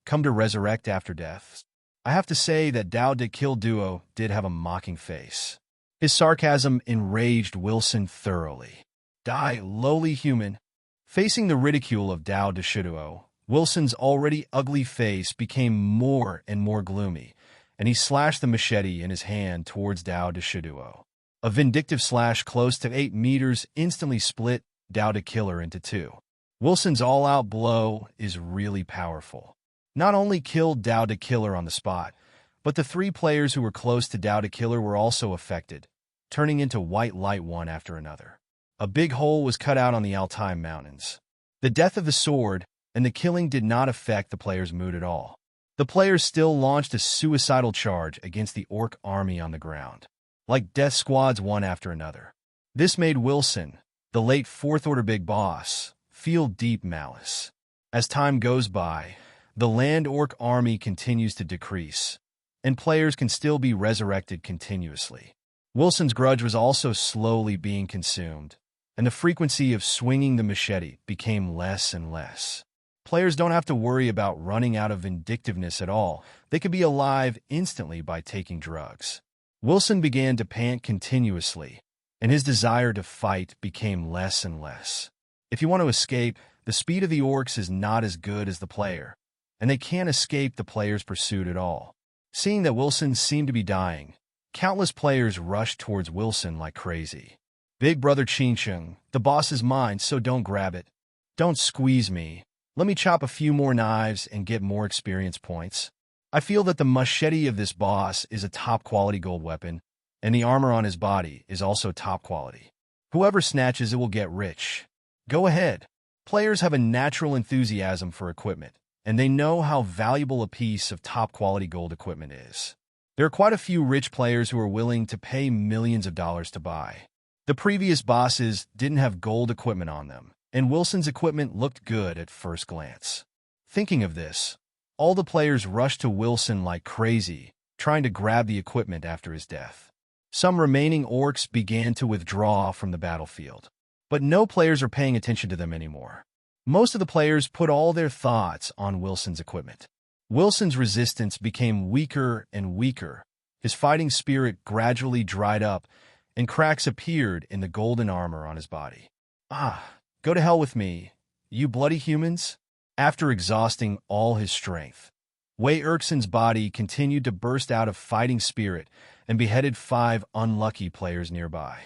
Come to resurrect after death. I have to say that Dao de Kill Duo did have a mocking face. His sarcasm enraged Wilson thoroughly. Die, lowly human. Facing the ridicule of Dao de Shiduo, Wilson's already ugly face became more and more gloomy, and he slashed the machete in his hand towards Dao de Shiduo. A vindictive slash close to 8 meters instantly split Dao de Killer into two. Wilson's all-out blow is really powerful. Not only killed Dao de Killer on the spot, but the 3 players who were close to Dao de Killer were also affected, turning into white light one after another. A big hole was cut out on the Altai Mountains. The death of the sword and the killing did not affect the players' mood at all. The players still launched a suicidal charge against the orc army on the ground, like death squads one after another. This made Wilson, the late Fourth Order Big Boss, feel deep malice. As time goes by, the land orc army continues to decrease, and players can still be resurrected continuously. Wilson's grudge was also slowly being consumed, and the frequency of swinging the machete became less and less. Players don't have to worry about running out of vindictiveness at all. They can be alive instantly by taking drugs. Wilson began to pant continuously, and his desire to fight became less and less. If you want to escape, the speed of the orcs is not as good as the player, and they can't escape the player's pursuit at all. Seeing that Wilson seemed to be dying, countless players rushed towards Wilson like crazy. Big brother Qingcheng, the boss is mine, so don't grab it. Don't squeeze me. Let me chop a few more knives and get more experience points. I feel that the machete of this boss is a top-quality gold weapon, and the armor on his body is also top quality. Whoever snatches it will get rich. Go ahead. Players have a natural enthusiasm for equipment, and they know how valuable a piece of top-quality gold equipment is. There are quite a few rich players who are willing to pay millions of dollars to buy. The previous bosses didn't have gold equipment on them, and Wilson's equipment looked good at first glance. Thinking of this, all the players rushed to Wilson like crazy, trying to grab the equipment after his death. Some remaining orcs began to withdraw from the battlefield, but no players are paying attention to them anymore. Most of the players put all their thoughts on Wilson's equipment. Wilson's resistance became weaker and weaker. His fighting spirit gradually dried up, and cracks appeared in the golden armor on his body. Go to hell with me, you bloody humans! After exhausting all his strength, Wei Erkson's body continued to burst out of fighting spirit and beheaded 5 unlucky players nearby.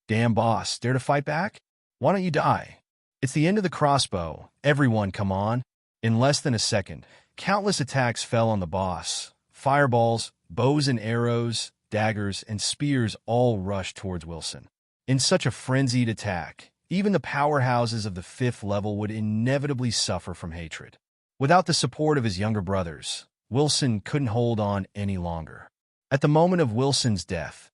Damn boss, dare to fight back? Why don't you die? It's the end of the crossbow. Everyone, come on. In less than a second, countless attacks fell on the boss. Fireballs, bows and arrows, daggers, and spears all rushed towards Wilson. In such a frenzied attack, even the powerhouses of the 5th level would inevitably suffer from hatred. Without the support of his younger brothers, Wilson couldn't hold on any longer. At the moment of Wilson's death,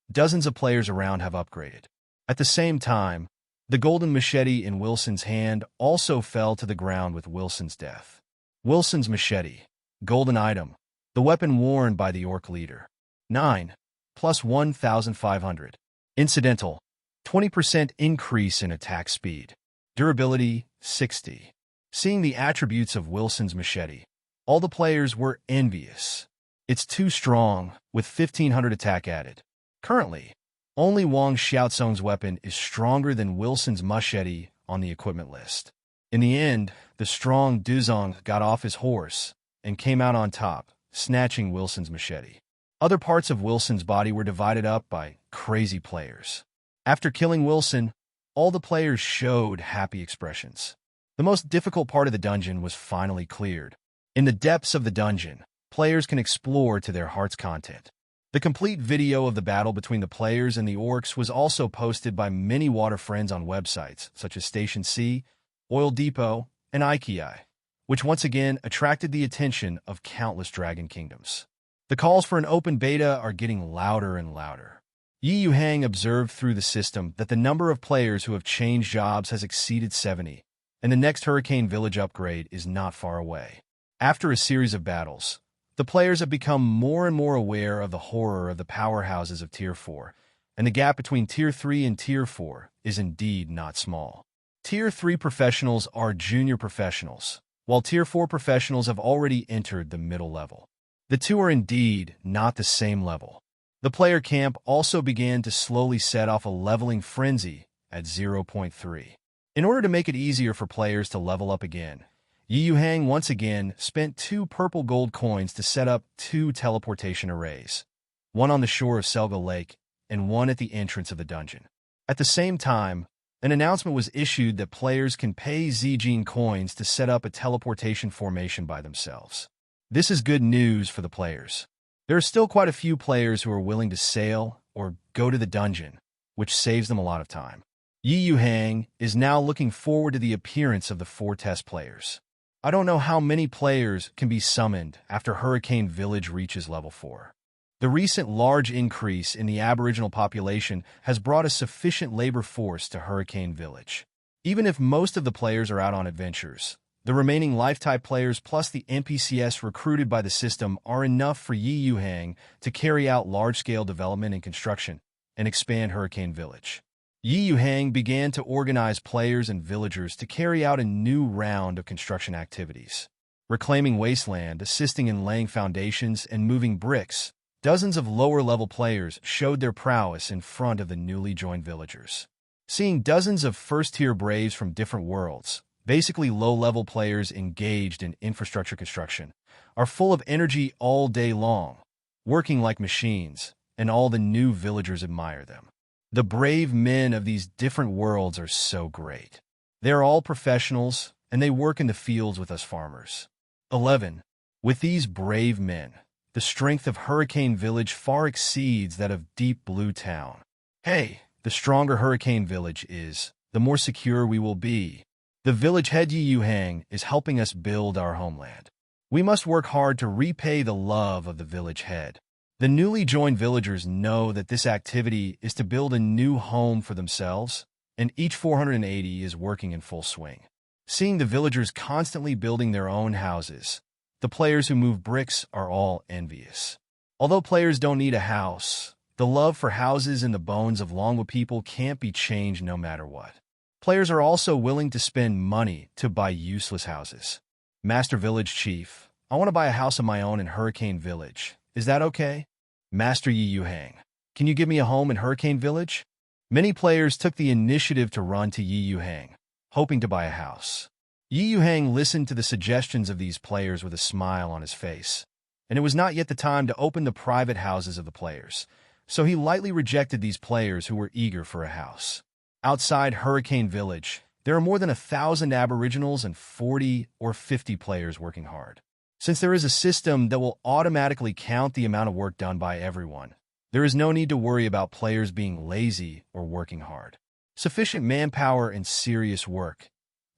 dozens of players around have upgraded. At the same time, the golden machete in Wilson's hand also fell to the ground with Wilson's death. Wilson's machete, golden item, the weapon worn by the orc leader. 9, plus 1,500. Incidental, 20% increase in attack speed. Durability, 60. Seeing the attributes of Wilson's machete, all the players were envious. It's too strong, with 1,500 attack added. Currently, only Wang Xiaozong's weapon is stronger than Wilson's machete on the equipment list. In the end, the strong Duzong got off his horse and came out on top, snatching Wilson's machete. Other parts of Wilson's body were divided up by crazy players. After killing Wilson, all the players showed happy expressions. The most difficult part of the dungeon was finally cleared. In the depths of the dungeon, players can explore to their heart's content. The complete video of the battle between the players and the orcs was also posted by many water friends on websites such as Station C, Oil Depot, and IKEA, which once again attracted the attention of countless dragon kingdoms. The calls for an open beta are getting louder and louder. Yuhang observed through the system that the number of players who have changed jobs has exceeded 70, and the next Hurricane Village upgrade is not far away. After a series of battles, the players have become more and more aware of the horror of the powerhouses of Tier 4, and the gap between Tier 3 and Tier 4 is indeed not small. Tier 3 professionals are junior professionals, while Tier 4 professionals have already entered the middle level. The two are indeed not the same level. The player camp also began to slowly set off a leveling frenzy at 0.3. In order to make it easier for players to level up again, Yuhang once again spent 2 purple gold coins to set up 2 teleportation arrays, one on the shore of Selga Lake and one at the entrance of the dungeon. At the same time, an announcement was issued that players can pay Zijin coins to set up a teleportation formation by themselves. This is good news for the players. There are still quite a few players who are willing to sail or go to the dungeon, which saves them a lot of time. Yuhang is now looking forward to the appearance of the 4 test players. I don't know how many players can be summoned after Hurricane Village reaches level 4. The recent large increase in the Aboriginal population has brought a sufficient labor force to Hurricane Village. Even if most of the players are out on adventures, the remaining life-type players plus the NPCs recruited by the system are enough for Yuhang to carry out large-scale development and construction and expand Hurricane Village. Yuhang began to organize players and villagers to carry out a new round of construction activities. Reclaiming wasteland, assisting in laying foundations, and moving bricks, dozens of lower-level players showed their prowess in front of the newly joined villagers. Seeing dozens of first-tier braves from different worlds, basically low-level players engaged in infrastructure construction, are full of energy all day long, working like machines, and all the new villagers admire them. The brave men of these different worlds are so great. They are all professionals, and they work in the fields with us farmers. 11. With these brave men, the strength of Hurricane Village far exceeds that of Deep Blue Town. Hey, the stronger Hurricane Village is, the more secure we will be. The village head Yuhang is helping us build our homeland. We must work hard to repay the love of the village head. The newly joined villagers know that this activity is to build a new home for themselves, and each 480 is working in full swing. Seeing the villagers constantly building their own houses, the players who move bricks are all envious. Although players don't need a house, the love for houses in the bones of Longwood people can't be changed no matter what. Players are also willing to spend money to buy useless houses. Master Village Chief, I want to buy a house of my own in Hurricane Village. Is that okay? Master Yuhang, can you give me a home in Hurricane Village? Many players took the initiative to run to Yuhang, hoping to buy a house. Yuhang listened to the suggestions of these players with a smile on his face, and it was not yet the time to open the private houses of the players, so he lightly rejected these players who were eager for a house. Outside Hurricane Village, there are more than 1,000 aboriginals and 40 or 50 players working hard. Since there is a system that will automatically count the amount of work done by everyone, there is no need to worry about players being lazy or working hard. Sufficient manpower and serious work.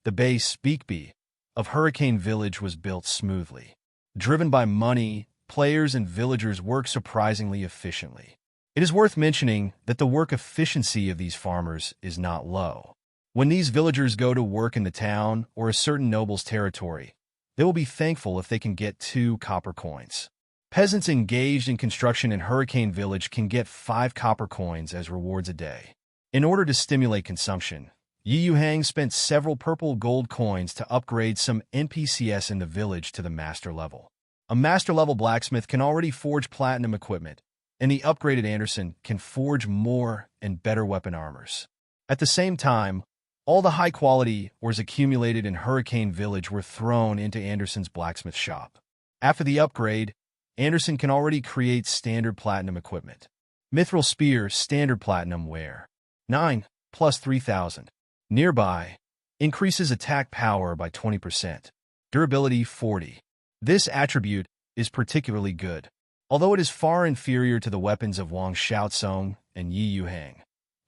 The base, Beakby, of Hurricane Village was built smoothly. Driven by money, players and villagers work surprisingly efficiently. It is worth mentioning that the work efficiency of these farmers is not low. When these villagers go to work in the town or a certain noble's territory, they will be thankful if they can get 2 copper coins. Peasants engaged in construction in Hurricane Village can get 5 copper coins as rewards a day. In order to stimulate consumption, Yuhang spent several purple gold coins to upgrade some NPCs in the village to the master level. A master-level blacksmith can already forge platinum equipment, and the upgraded Anderson can forge more and better weapon armors. At the same time, all the high-quality ores accumulated in Hurricane Village were thrown into Anderson's blacksmith shop. After the upgrade, Anderson can already create standard platinum equipment. Mithril Spear Standard Platinum Wear 9 plus 3,000. Nearby, increases attack power by 20%. Durability 40. This attribute is particularly good, although it is far inferior to the weapons of Wang Xiaocong and Yuhang.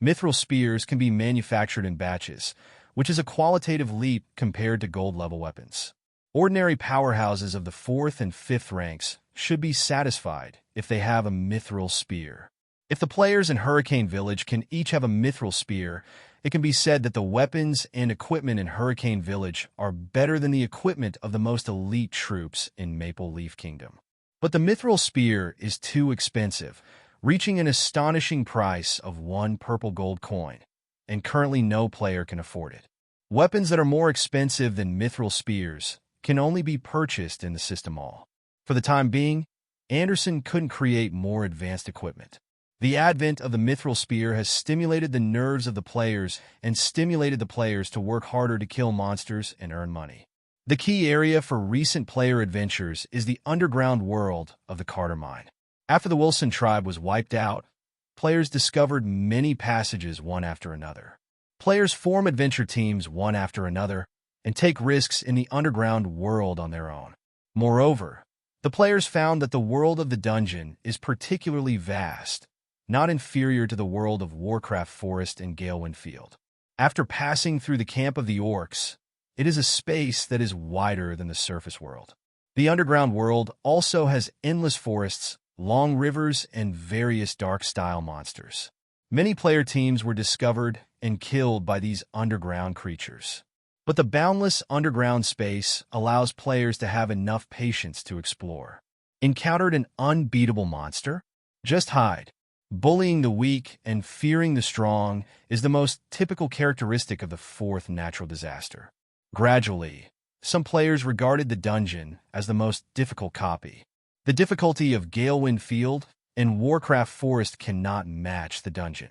Mithril spears can be manufactured in batches, which is a qualitative leap compared to gold-level weapons. Ordinary powerhouses of the 4th and 5th ranks should be satisfied if they have a mithril spear. If the players in Hurricane Village can each have a mithril spear, it can be said that the weapons and equipment in Hurricane Village are better than the equipment of the most elite troops in Maple Leaf Kingdom. But the mithril spear is too expensive, reaching an astonishing price of 1 purple gold coin, and currently no player can afford it. Weapons that are more expensive than mithril spears can only be purchased in the system hall. For the time being, Anderson couldn't create more advanced equipment. The advent of the mithril spear has stimulated the nerves of the players and stimulated the players to work harder to kill monsters and earn money. The key area for recent player adventures is the underground world of the Carter Mine. After the Wilson tribe was wiped out, players discovered many passages one after another. Players form adventure teams one after another and take risks in the underground world on their own. Moreover, the players found that the world of the dungeon is particularly vast, not inferior to the world of Warcraft Forest and Galewind Field. After passing through the camp of the orcs, it is a space that is wider than the surface world. The underground world also has endless forests, long rivers, and various dark-style monsters. Many player teams were discovered and killed by these underground creatures. But the boundless underground space allows players to have enough patience to explore. Encountered an unbeatable monster? Just hide. Bullying the weak and fearing the strong is the most typical characteristic of the 4th natural disaster. Gradually, some players regarded the dungeon as the most difficult copy. The difficulty of Galewind Field and Warcraft Forest cannot match the dungeon.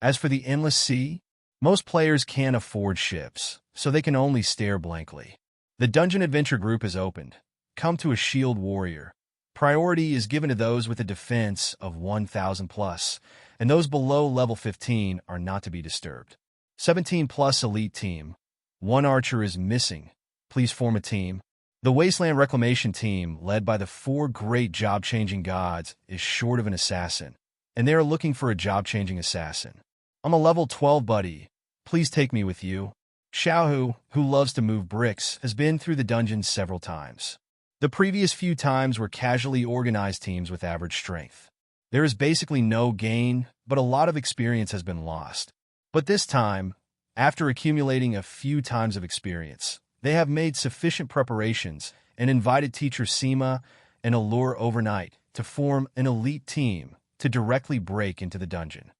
As for the Endless Sea, most players can't afford ships, so they can only stare blankly. The Dungeon Adventure group is opened. Come to a shield warrior. Priority is given to those with a defense of 1,000 plus, and those below level 15 are not to be disturbed. 17 plus elite team. 1 archer is missing. Please form a team. The Wasteland Reclamation team, led by the 4 great job-changing gods, is short of an assassin, and they are looking for a job-changing assassin. I'm a level 12 buddy. Please take me with you. Xiaohu, who loves to move bricks, has been through the dungeon several times. The previous few times were casually organized teams with average strength. There is basically no gain, but a lot of experience has been lost. But this time, after accumulating a few times of experience, they have made sufficient preparations and invited teacher Seema and Allure overnight to form an elite team to directly break into the dungeon.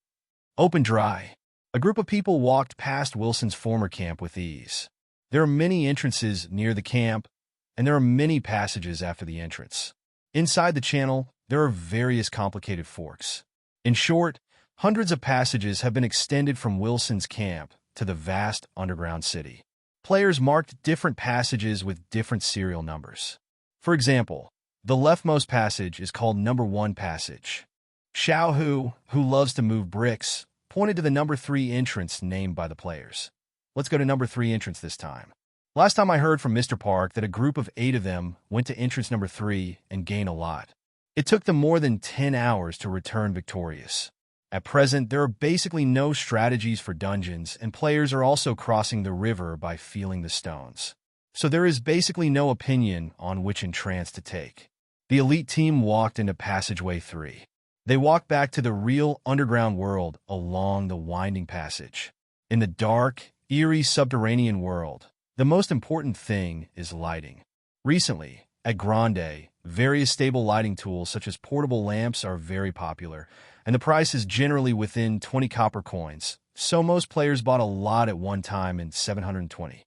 Open dry. A group of people walked past Wilson's former camp with ease. There are many entrances near the camp, and there are many passages after the entrance. Inside the channel, there are various complicated forks. In short, hundreds of passages have been extended from Wilson's camp to the vast underground city. Players marked different passages with different serial numbers. For example, the leftmost passage is called number 1 passage. Xiao Hu, who loves to move bricks, pointed to the number 3 entrance named by the players. Let's go to number 3 entrance this time. Last time I heard from Mr. Park that a group of 8 of them went to entrance number 3 and gained a lot. It took them more than 10 hours to return victorious. At present, there are basically no strategies for dungeons, and players are also crossing the river by feeling the stones. So there is basically no opinion on which entrance to take. The elite team walked into passageway 3. They walked back to the real underground world along the winding passage. In the dark, eerie subterranean world, the most important thing is lighting. Recently, at Grande, various stable lighting tools such as portable lamps are very popular, and the price is generally within 20 copper coins, so most players bought a lot at one time in 720.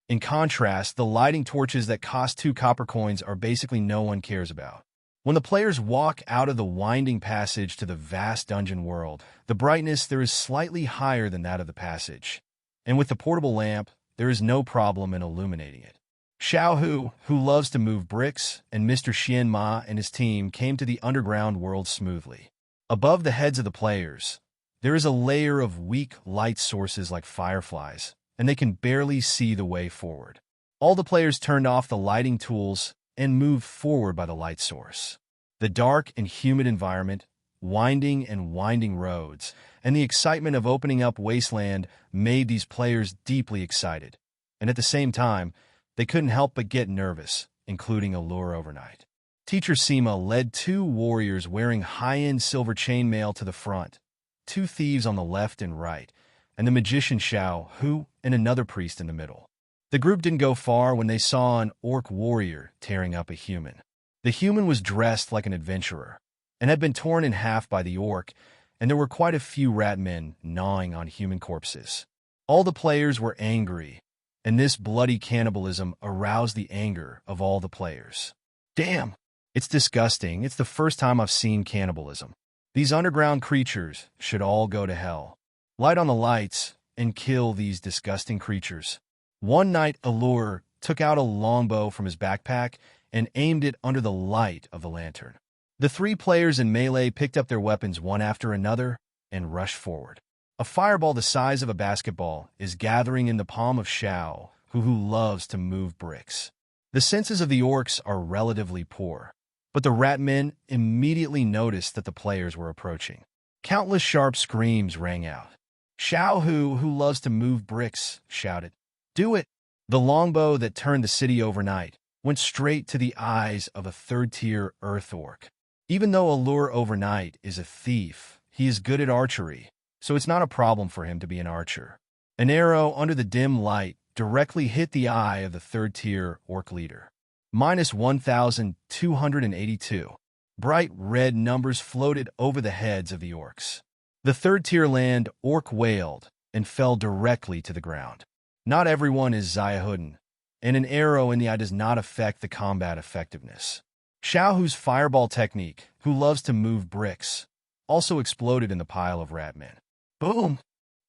In contrast, the lighting torches that cost 2 copper coins are basically no one cares about. When the players walk out of the winding passage to the vast dungeon world, the brightness there is slightly higher than that of the passage. And with the portable lamp, there is no problem in illuminating it. Xiao Hu, who loves to move bricks, and Mr. Xian Ma and his team came to the underground world smoothly. Above the heads of the players, there is a layer of weak light sources like fireflies, and they can barely see the way forward. All the players turned off the lighting tools and moved forward by the light source. The dark and humid environment, winding roads, and the excitement of opening up wasteland made these players deeply excited. And at the same time, they couldn't help but get nervous, including Allure overnight. Teacher Seema led 2 warriors wearing high-end silver chainmail to the front, 2 thieves on the left and right, and the magician Xiao Hu and another priest in the middle. The group didn't go far when they saw an orc warrior tearing up a human. The human was dressed like an adventurer and had been torn in half by the orc, and there were quite a few rat men gnawing on human corpses. All the players were angry, and this bloody cannibalism aroused the anger of all the players. Damn! It's disgusting. It's the first time I've seen cannibalism. These underground creatures should all go to hell. Light on the lights and kill these disgusting creatures. One night, Allure took out a longbow from his backpack and aimed it under the light of the lantern. The 3 players in melee picked up their weapons one after another and rushed forward. A fireball the size of a basketball is gathering in the palm of Xiao, who loves to move bricks. The senses of the orcs are relatively poor, but the rat men immediately noticed that the players were approaching. Countless sharp screams rang out. Xiao Hu, who loves to move bricks, shouted, "Do it!" The longbow that turned the city overnight went straight to the eyes of a 3rd-tier earth orc. Even though Allure overnight is a thief, he is good at archery, so it's not a problem for him to be an archer. An arrow under the dim light directly hit the eye of the 3rd-tier orc leader. Minus 1,282. Bright red numbers floated over the heads of the orcs. The 3rd-tier land orc wailed and fell directly to the ground. Not everyone is Zayahudin, and an arrow in the eye does not affect the combat effectiveness. Xiao Hu's fireball technique, who loves to move bricks, also exploded in the pile of rat men. Boom!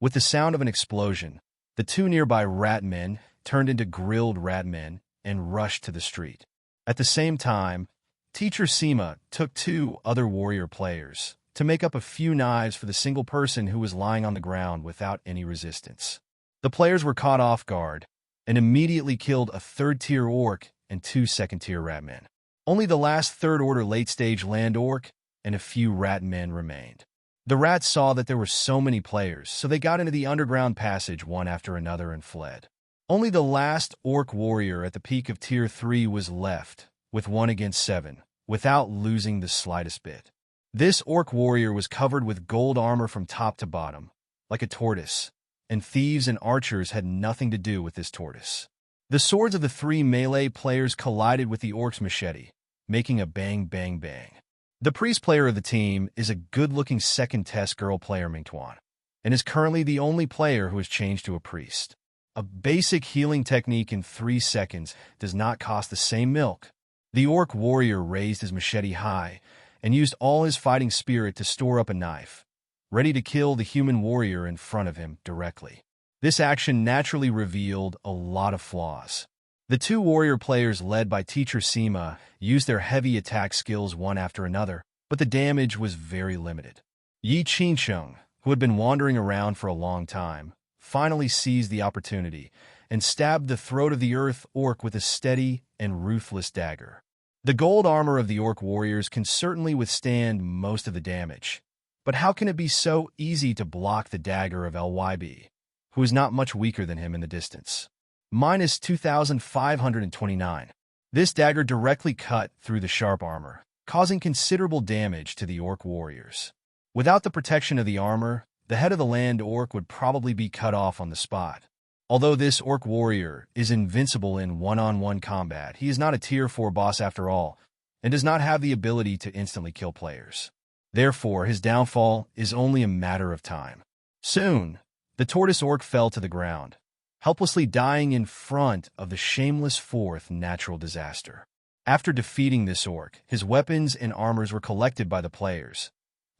With the sound of an explosion, the 2 nearby rat men turned into grilled rat men and rushed to the street. At the same time, Teacher Seema took 2 other warrior players to make up a few knives for the single person who was lying on the ground without any resistance. The players were caught off guard and immediately killed a 3rd-tier orc and 2 2nd-tier rat men. Only the last 3rd-order late-stage land orc and a few rat men remained. The rats saw that there were so many players, so they got into the underground passage one after another and fled. Only the last orc warrior at the peak of Tier 3 was left, with 1 against 7, without losing the slightest bit. This orc warrior was covered with gold armor from top to bottom, like a tortoise, and thieves and archers had nothing to do with this tortoise. The swords of the three melee players collided with the orc's machete, making a bang bang bang. The priest player of the team is a good-looking second test girl player Mingtuan, and is currently the only player who has changed to a priest. A basic healing technique in 3 seconds does not cost the same milk. The orc warrior raised his machete high and used all his fighting spirit to store up a knife, ready to kill the human warrior in front of him directly. This action naturally revealed a lot of flaws. The two warrior players led by teacher Sima used their heavy attack skills one after another, but the damage was very limited. Yi Qingsheng, who had been wandering around for a long time, finally seized the opportunity and stabbed the throat of the earth orc with a steady and ruthless dagger. The gold armor of the orc warriors can certainly withstand most of the damage, but how can it be so easy to block the dagger of LYB, who is not much weaker than him in the distance? Minus 2,529. This dagger directly cut through the sharp armor, causing considerable damage to the orc warriors. Without the protection of the armor, the head of the land orc would probably be cut off on the spot. Although this orc warrior is invincible in one-on-one combat, he is not a tier 4 boss after all, and does not have the ability to instantly kill players. Therefore, his downfall is only a matter of time. Soon, the tortoise orc fell to the ground, helplessly dying in front of the shameless fourth natural disaster. After defeating this orc, his weapons and armors were collected by the players,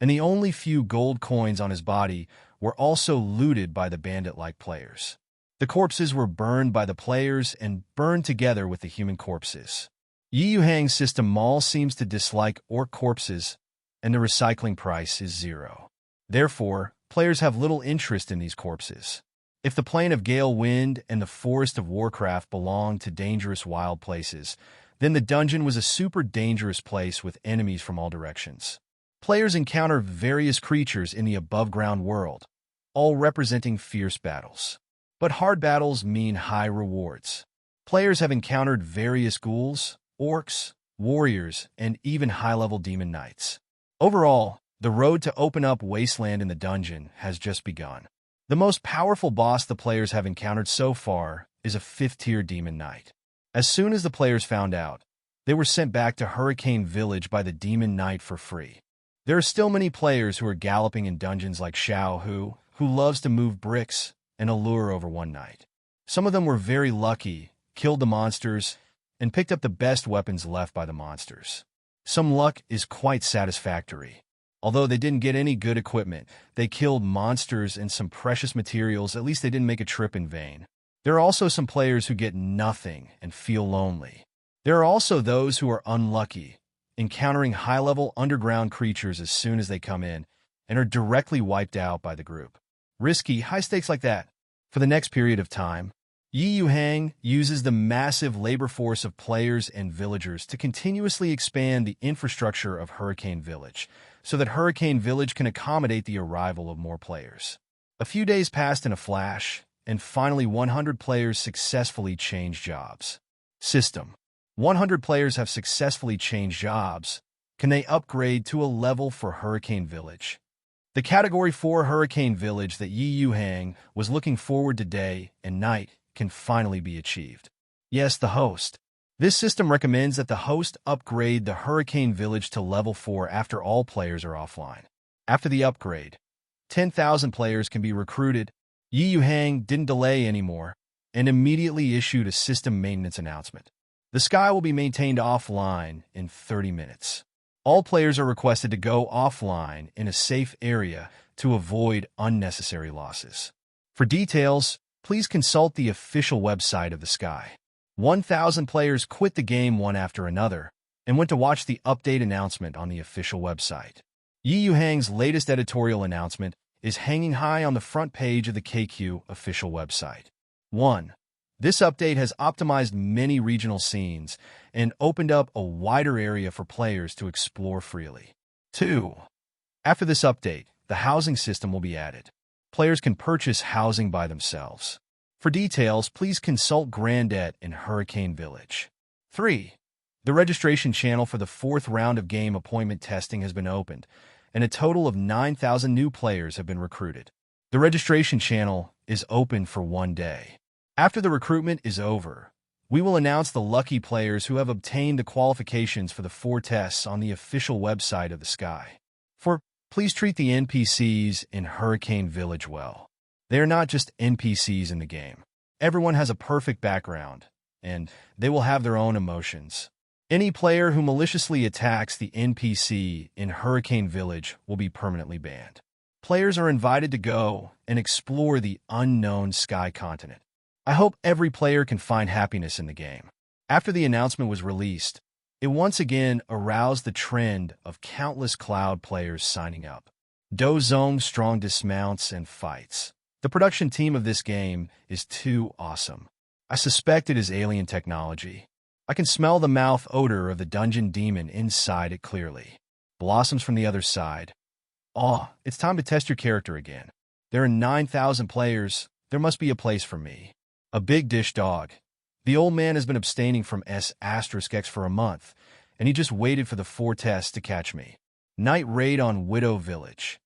and the only few gold coins on his body were also looted by the bandit-like players. The corpses were burned by the players and burned together with the human corpses. Yuhang's system mall seems to dislike orc corpses, and the recycling price is 0. Therefore, players have little interest in these corpses. If the Plain of Gale Wind and the Forest of Warcraft belonged to dangerous wild places, then the dungeon was a super dangerous place with enemies from all directions. Players encounter various creatures in the above-ground world, all representing fierce battles. But hard battles mean high rewards. Players have encountered various ghouls, orcs, warriors, and even high-level demon knights. Overall, the road to open up Wasteland in the dungeon has just begun. The most powerful boss the players have encountered so far is a 5th-tier demon knight. As soon as the players found out, they were sent back to Hurricane Village by the demon knight for free. There are still many players who are galloping in dungeons like Xiao who loves to move bricks and allure over one night. Some of them were very lucky, killed the monsters, and picked up the best weapons left by the monsters. Some luck is quite satisfactory. Although they didn't get any good equipment, they killed monsters and some precious materials. At least they didn't make a trip in vain. There are also some players who get nothing and feel lonely. There are also those who are unlucky, encountering high-level underground creatures as soon as they come in, and are directly wiped out by the group. Risky, high stakes like that. For the next period of time, Yuhang uses the massive labor force of players and villagers to continuously expand the infrastructure of Hurricane Village, so that Hurricane Village can accommodate the arrival of more players. A few days passed in a flash, and finally 100 players successfully changed jobs. System: 100 players have successfully changed jobs. Can they upgrade to a level for Hurricane Village? The Category 4 Hurricane Village that Yuhang was looking forward to day and night can finally be achieved. Yes, the host. This system recommends that the host upgrade the Hurricane Village to level 4 after all players are offline. After the upgrade, 10,000 players can be recruited. Yuhang didn't delay anymore and immediately issued a system maintenance announcement. The sky will be maintained offline in 30 minutes. All players are requested to go offline in a safe area to avoid unnecessary losses. For details, please consult the official website of the Sky. 1,000 players quit the game one after another and went to watch the update announcement on the official website. Yuhang's latest editorial announcement is hanging high on the front page of the KQ official website. 1. This update has optimized many regional scenes and opened up a wider area for players to explore freely. 2. After this update, the housing system will be added. Players can purchase housing by themselves. For details, please consult Grandet in Hurricane Village. 3. The registration channel for the fourth round of game appointment testing has been opened, and a total of 9,000 new players have been recruited. The registration channel is open for 1 day. After the recruitment is over, we will announce the lucky players who have obtained the qualifications for the 4 tests on the official website of the Sky. Please treat the NPCs in Hurricane Village well. They are not just NPCs in the game. Everyone has a perfect background, and they will have their own emotions. Any player who maliciously attacks the NPC in Hurricane Village will be permanently banned. Players are invited to go and explore the unknown Sky continent. I hope every player can find happiness in the game. After the announcement was released, it once again aroused the trend of countless Cloud players signing up. Dozong strong dismounts and fights. The production team of this game is too awesome. I suspect it is alien technology. I can smell the mouth odor of the dungeon demon inside it clearly. Blossoms from the other side. Oh, it's time to test your character again. There are 9,000 players. There must be a place for me. A big dish dog. The old man has been abstaining from S*X for a month, and he just waited for the 4 tests to catch me. Night raid on Widow Village.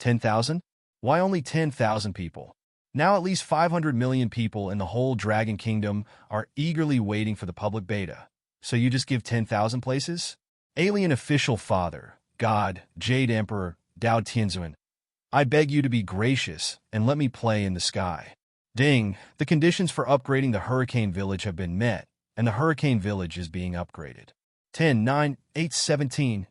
10,000? Why only 10,000 people? Now at least 500 million people in the whole Dragon Kingdom are eagerly waiting for the public beta. So you just give 10,000 places? Alien official father, God, Jade Emperor, Dao Tianzuan. I beg you to be gracious and let me play in the Sky. Ding, the conditions for upgrading the Hurricane Village have been met, and the Hurricane Village is being upgraded. 10, 9, 8, 17.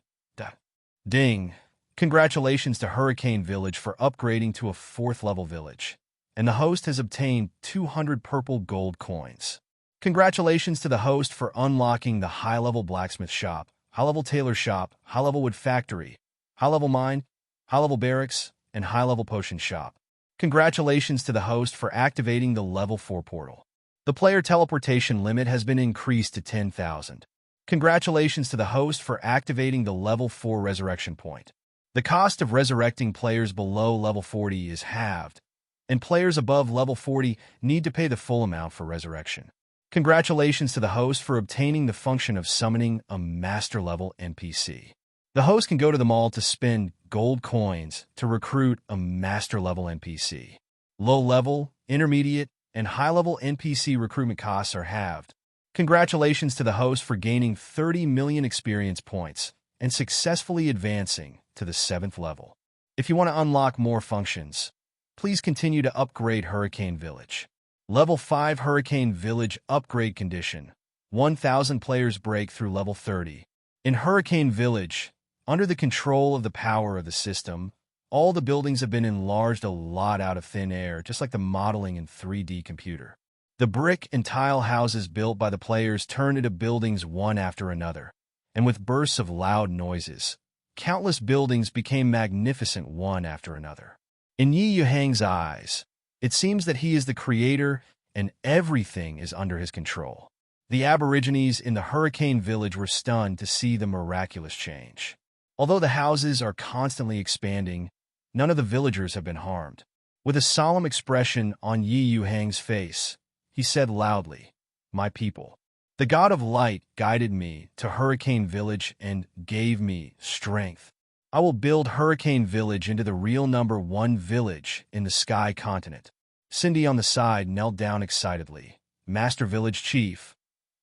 Ding, congratulations to Hurricane Village for upgrading to a 4th level village, and the host has obtained 200 purple gold coins. Congratulations to the host for unlocking the high-level blacksmith shop, high-level tailor shop, high-level wood factory, high-level mine, high-level barracks, and high-level potion shop. Congratulations to the host for activating the level 4 portal. The player teleportation limit has been increased to 10,000. Congratulations to the host for activating the level 4 resurrection point. The cost of resurrecting players below level 40 is halved, and players above level 40 need to pay the full amount for resurrection. Congratulations to the host for obtaining the function of summoning a master-level NPC. The host can go to the mall to spend gold coins to recruit a master-level NPC. Low-level, intermediate, and high-level NPC recruitment costs are halved. Congratulations to the host for gaining 30 million experience points and successfully advancing to the 7th level. If you want to unlock more functions, please continue to upgrade Hurricane Village. Level 5 Hurricane Village Upgrade Condition. 1,000 players break through level 30. In Hurricane Village, under the control of the power of the system, all the buildings have been enlarged a lot out of thin air, just like the modeling in 3D computer. The brick and tile houses built by the players turn into buildings one after another, and with bursts of loud noises, countless buildings became magnificent one after another. In Yuhang's eyes, it seems that he is the creator and everything is under his control. The Aborigines in the Hurricane Village were stunned to see the miraculous change. Although the houses are constantly expanding, none of the villagers have been harmed. With a solemn expression on Yuhang's face, he said loudly, "My people, the God of Light guided me to Hurricane Village and gave me strength. I will build Hurricane Village into the real number 1 village in the Sky continent." Cindy on the side knelt down excitedly. "Master Village Chief,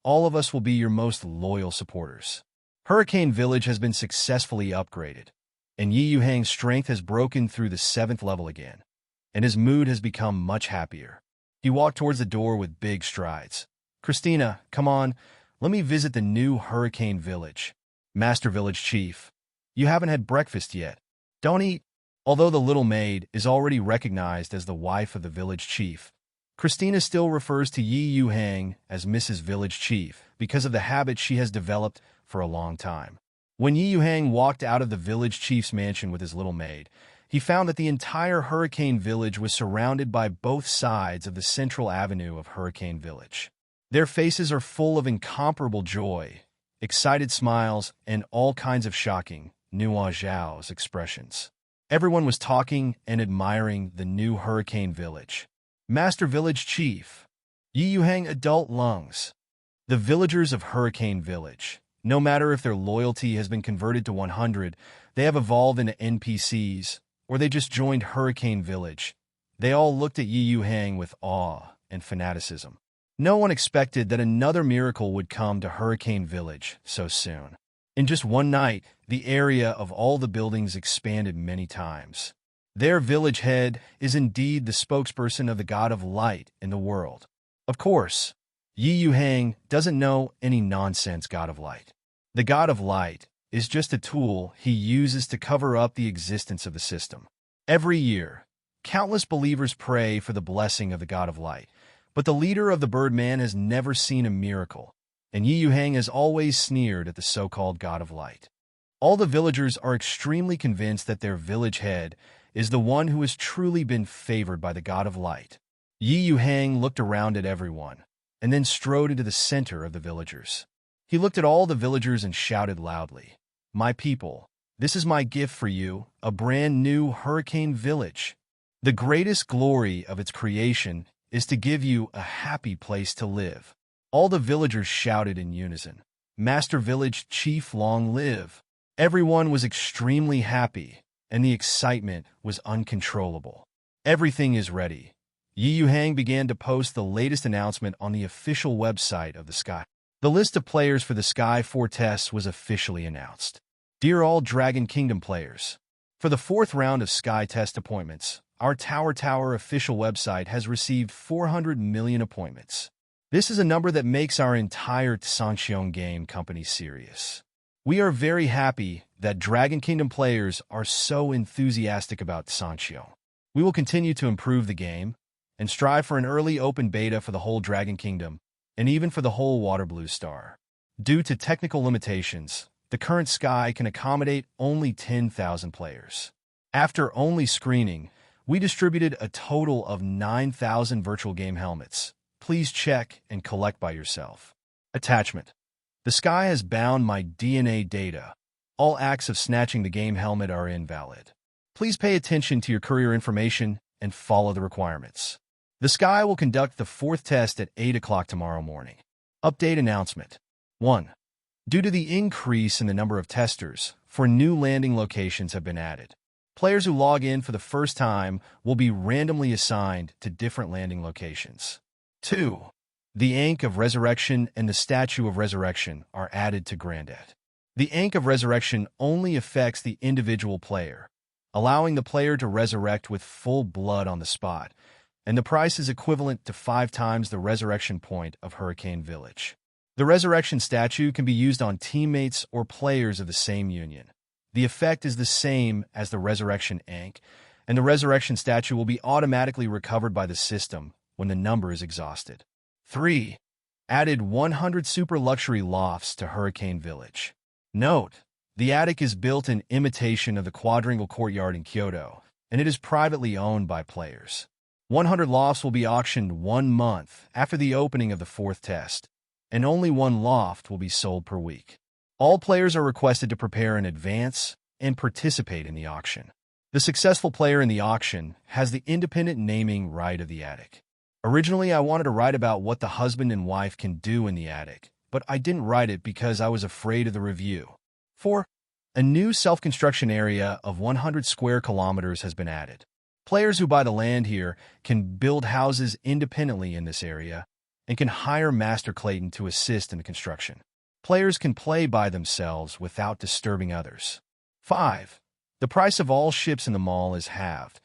all of us will be your most loyal supporters." Hurricane Village has been successfully upgraded, and Yuhang's strength has broken through the 7th level again, and his mood has become much happier. He walked towards the door with big strides. "Christina, come on, let me visit the new Hurricane Village." "Master Village Chief, you haven't had breakfast yet. Don't eat." Although the little maid is already recognized as the wife of the village chief, Christina still refers to Yuhang as Mrs. Village Chief because of the habit she has developed for a long time. When Yuhang walked out of the village chief's mansion with his little maid, he found that the entire Hurricane Village was surrounded by both sides of the central avenue of Hurricane Village. Their faces are full of incomparable joy, excited smiles, and all kinds of shocking, nuages expressions. Everyone was talking and admiring the new Hurricane Village. "Master Village Chief, Yuhang adult lungs." The villagers of Hurricane Village, No matter if their loyalty has been converted to 100, they have evolved into NPCs, or they just joined Hurricane Village. They all looked at Yuhang with awe and fanaticism. No one expected that another miracle would come to Hurricane Village so soon. In just one night, the area of all the buildings expanded many times. Their village head is indeed the spokesperson of the god of light in the world. Of course, Yuhang doesn't know any nonsense god of light. The god of light is just a tool he uses to cover up the existence of the system. Every year, countless believers pray for the blessing of the god of light, but the leader of the Birdman has never seen a miracle, and Yuhang has always sneered at the so-called god of light. All the villagers are extremely convinced that their village head is the one who has truly been favored by the god of light. Yuhang looked around at everyone, and then strode into the center of the villagers. He looked at all the villagers and shouted loudly, "My people, this is my gift for you, a brand new Hurricane Village. The greatest glory of its creation is to give you a happy place to live." All the villagers shouted in unison, "Master Village Chief, long live!" Everyone was extremely happy, and the excitement was uncontrollable. Everything is ready. Yuhang began to post the latest announcement on the official website of the Sky. The list of players for the Sky 4 tests was officially announced. Dear all Dragon Kingdom players, for the 4th round of Sky test appointments, our Tower official website has received 400 million appointments. This is a number that makes our entire Consolidating game company serious. We are very happy that Dragon Kingdom players are so enthusiastic about Consolidating. We will continue to improve the game and strive for an early open beta for the whole Dragon Kingdom and even for the whole Water Blue Star. Due to technical limitations, the current Sky can accommodate only 10,000 players. After only screening, we distributed a total of 9,000 virtual game helmets. Please check and collect by yourself. Attachment. The Sky has bound my DNA data. All acts of snatching the game helmet are invalid. Please pay attention to your courier information and follow the requirements. The Sky will conduct the 4th test at 8 o'clock tomorrow morning. Update announcement. 1. Due to the increase in the number of testers, 4 new landing locations have been added. Players who log in for the first time will be randomly assigned to different landing locations. 2. The Ankh of Resurrection and the Statue of Resurrection are added to Grandet. The Ankh of Resurrection only affects the individual player, allowing the player to resurrect with full blood on the spot, and the price is equivalent to 5 times the resurrection point of Hurricane Village. The resurrection statue can be used on teammates or players of the same union. The effect is the same as the resurrection Ankh, and the resurrection statue will be automatically recovered by the system when the number is exhausted. 3. Added 100 super luxury lofts to Hurricane Village. Note, the attic is built in imitation of the quadrangle courtyard in Kyoto, and it is privately owned by players. 100 lofts will be auctioned 1 month after the opening of the 4th test, and only 1 loft will be sold per week. All players are requested to prepare in advance and participate in the auction. The successful player in the auction has the independent naming right of the attic. Originally, I wanted to write about what the husband and wife can do in the attic, but I didn't write it because I was afraid of the review. 4. A new self-construction area of 100 square kilometers has been added. Players who buy the land here can build houses independently in this area and can hire Master Clayton to assist in the construction. Players can play by themselves without disturbing others. 5. The price of all ships in the mall is halved.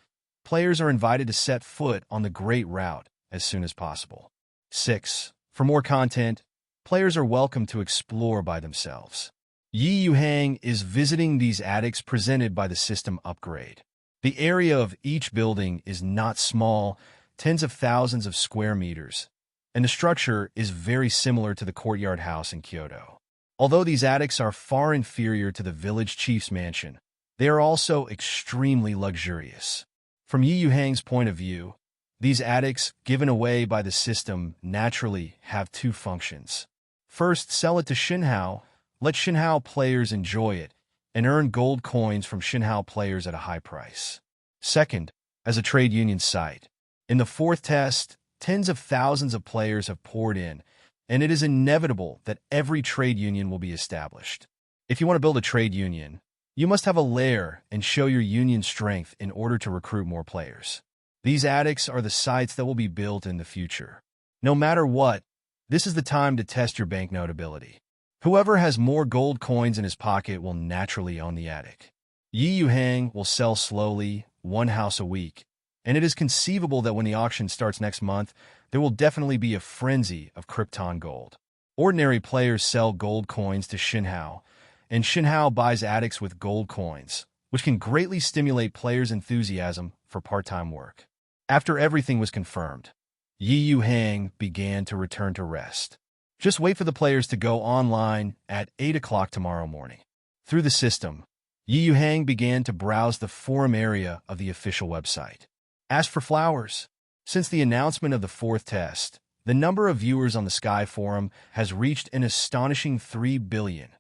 Players are invited to set foot on the Great Route as soon as possible. 6. For more content, players are welcome to explore by themselves. Yuhang is visiting these attics presented by the system upgrade. The area of each building is not small, tens of thousands of square meters, and the structure is very similar to the courtyard house in Kyoto. Although these attics are far inferior to the village chief's mansion, they are also extremely luxurious. From Yuhang's point of view, these attics, given away by the system, naturally have 2 functions. First, sell it to Xinhao. Let Xinhao players enjoy it and earn gold coins from Xinhao players at a high price. Second, as a trade union site. In the 4th test, tens of thousands of players have poured in, and it is inevitable that every trade union will be established. If you want to build a trade union, you must have a lair and show your union's strength in order to recruit more players. These attics are the sites that will be built in the future. No matter what, this is the time to test your banknote ability. Whoever has more gold coins in his pocket will naturally own the attic. Yuhang will sell slowly, one house a week, and it is conceivable that when the auction starts next month, there will definitely be a frenzy of Krypton gold. Ordinary players sell gold coins to Shinhao, and Shinhao buys attics with gold coins, which can greatly stimulate players' enthusiasm for part-time work. After everything was confirmed, Yuhang began to return to rest. Just wait for the players to go online at 8 o'clock tomorrow morning. Through the system, Yuhang began to browse the forum area of the official website. As for flowers, since the announcement of the fourth test, the number of viewers on the Sky Forum has reached an astonishing 3 billion.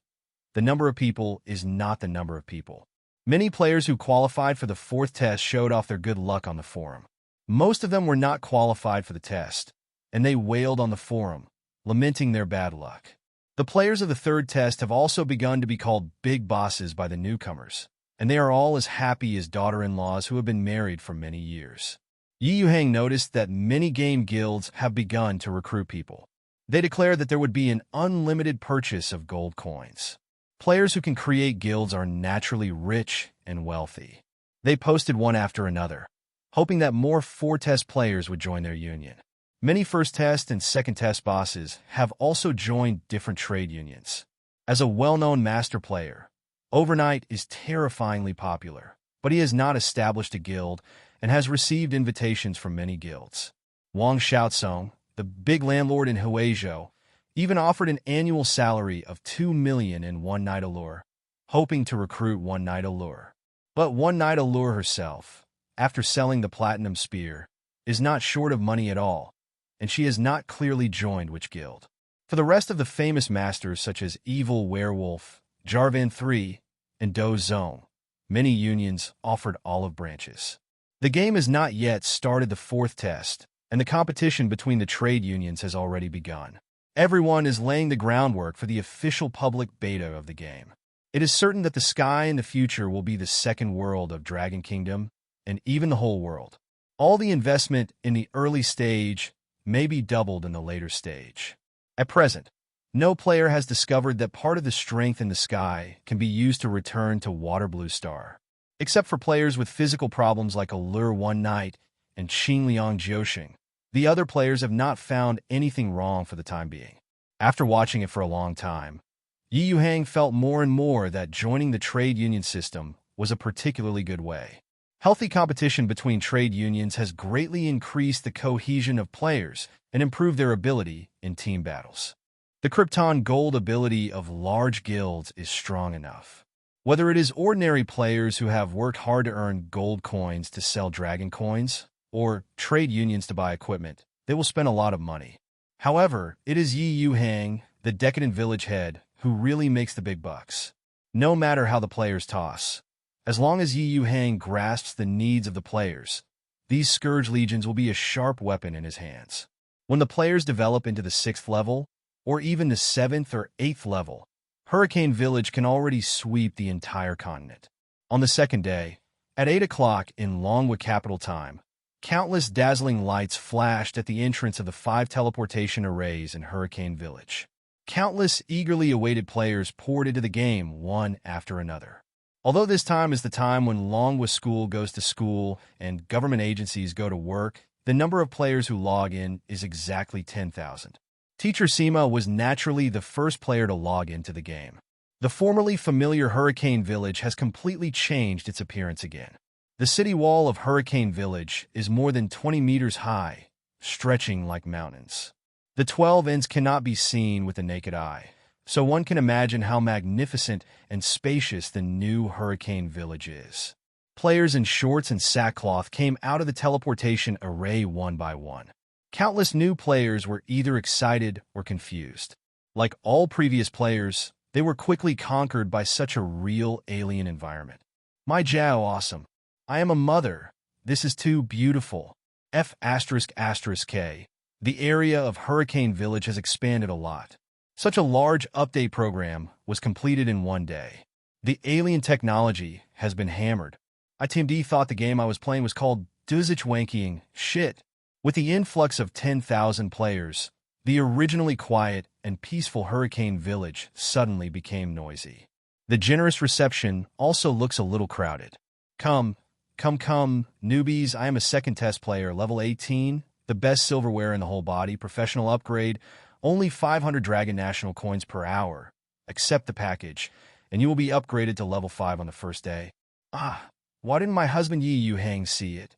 The number of people is not the number of people. Many players who qualified for the fourth test showed off their good luck on the forum. Most of them were not qualified for the test, and they wailed on the forum, lamenting their bad luck. The players of the third test have also begun to be called big bosses by the newcomers, and they are all as happy as daughter-in-laws who have been married for many years. Yuhang noticed that many game guilds have begun to recruit people. They declared that there would be an unlimited purchase of gold coins. Players who can create guilds are naturally rich and wealthy. They posted one after another, hoping that more four-test players would join their union. Many first-test and second-test bosses have also joined different trade unions. As a well-known master player, Overnight is terrifyingly popular, but he has not established a guild and has received invitations from many guilds. Wang Xiaosong, the big landlord in Huizhou, even offered an annual salary of 2 million in One Night Allure, hoping to recruit One Night Allure. But One Night Allure herself, after selling the Platinum Spear, is not short of money at all, and she has not clearly joined which guild. For the rest of the famous masters such as Evil Werewolf, Jarvan III, and Do Zone, many unions offered olive branches. The game has not yet started the fourth test, and the competition between the trade unions has already begun. Everyone is laying the groundwork for the official public beta of the game. It is certain that the sky in the future will be the second world of Dragon Kingdom, and even the whole world. All the investment in the early stage may be doubled in the later stage. At present, no player has discovered that part of the strength in the sky can be used to return to Water Blue Star. Except for players with physical problems like Allure One Night and Xinliang Jiuxing, the other players have not found anything wrong for the time being. After watching it for a long time, Yuhang felt more and more that joining the trade union system was a particularly good way. Healthy competition between trade unions has greatly increased the cohesion of players and improved their ability in team battles. The Krypton Gold ability of large guilds is strong enough. Whether it is ordinary players who have worked hard to earn gold coins to sell dragon coins, or trade unions to buy equipment, they will spend a lot of money. However, it is Yuhang, the decadent village head, who really makes the big bucks. No matter how the players toss, as long as Yuhang grasps the needs of the players, these Scourge Legions will be a sharp weapon in his hands. When the players develop into the 6th level, or even the 7th or 8th level, Hurricane Village can already sweep the entire continent. On the second day, at 8 o'clock in Longwood Capital Time, countless dazzling lights flashed at the entrance of the 5 teleportation arrays in Hurricane Village. Countless eagerly awaited players poured into the game one after another. Although this time is the time when Longwood School goes to school and government agencies go to work, the number of players who log in is exactly 10,000. Teacher Sima was naturally the first player to log into the game. The formerly familiar Hurricane Village has completely changed its appearance again. The city wall of Hurricane Village is more than 20 meters high, stretching like mountains. The 12 ends cannot be seen with the naked eye, so one can imagine how magnificent and spacious the new Hurricane Village is. Players in shorts and sackcloth came out of the teleportation array one by one. Countless new players were either excited or confused. Like all previous players, they were quickly conquered by such a real alien environment. My Jiao awesome. I am a mother. This is too beautiful. F***K. The area of Hurricane Village has expanded a lot. Such a large update program was completed in one day. The alien technology has been hammered. ITMD thought the game I was playing was called Duzich Wankying Shit. With the influx of 10,000 players, the originally quiet and peaceful Hurricane Village suddenly became noisy. The generous reception also looks a little crowded. Come, newbies, I am a second test player, level 18, the best silverware in the whole body, professional upgrade, only 500 Dragon National coins per hour. Accept the package, and you will be upgraded to level 5 on the first day. Why didn't my husband Yuhang see it?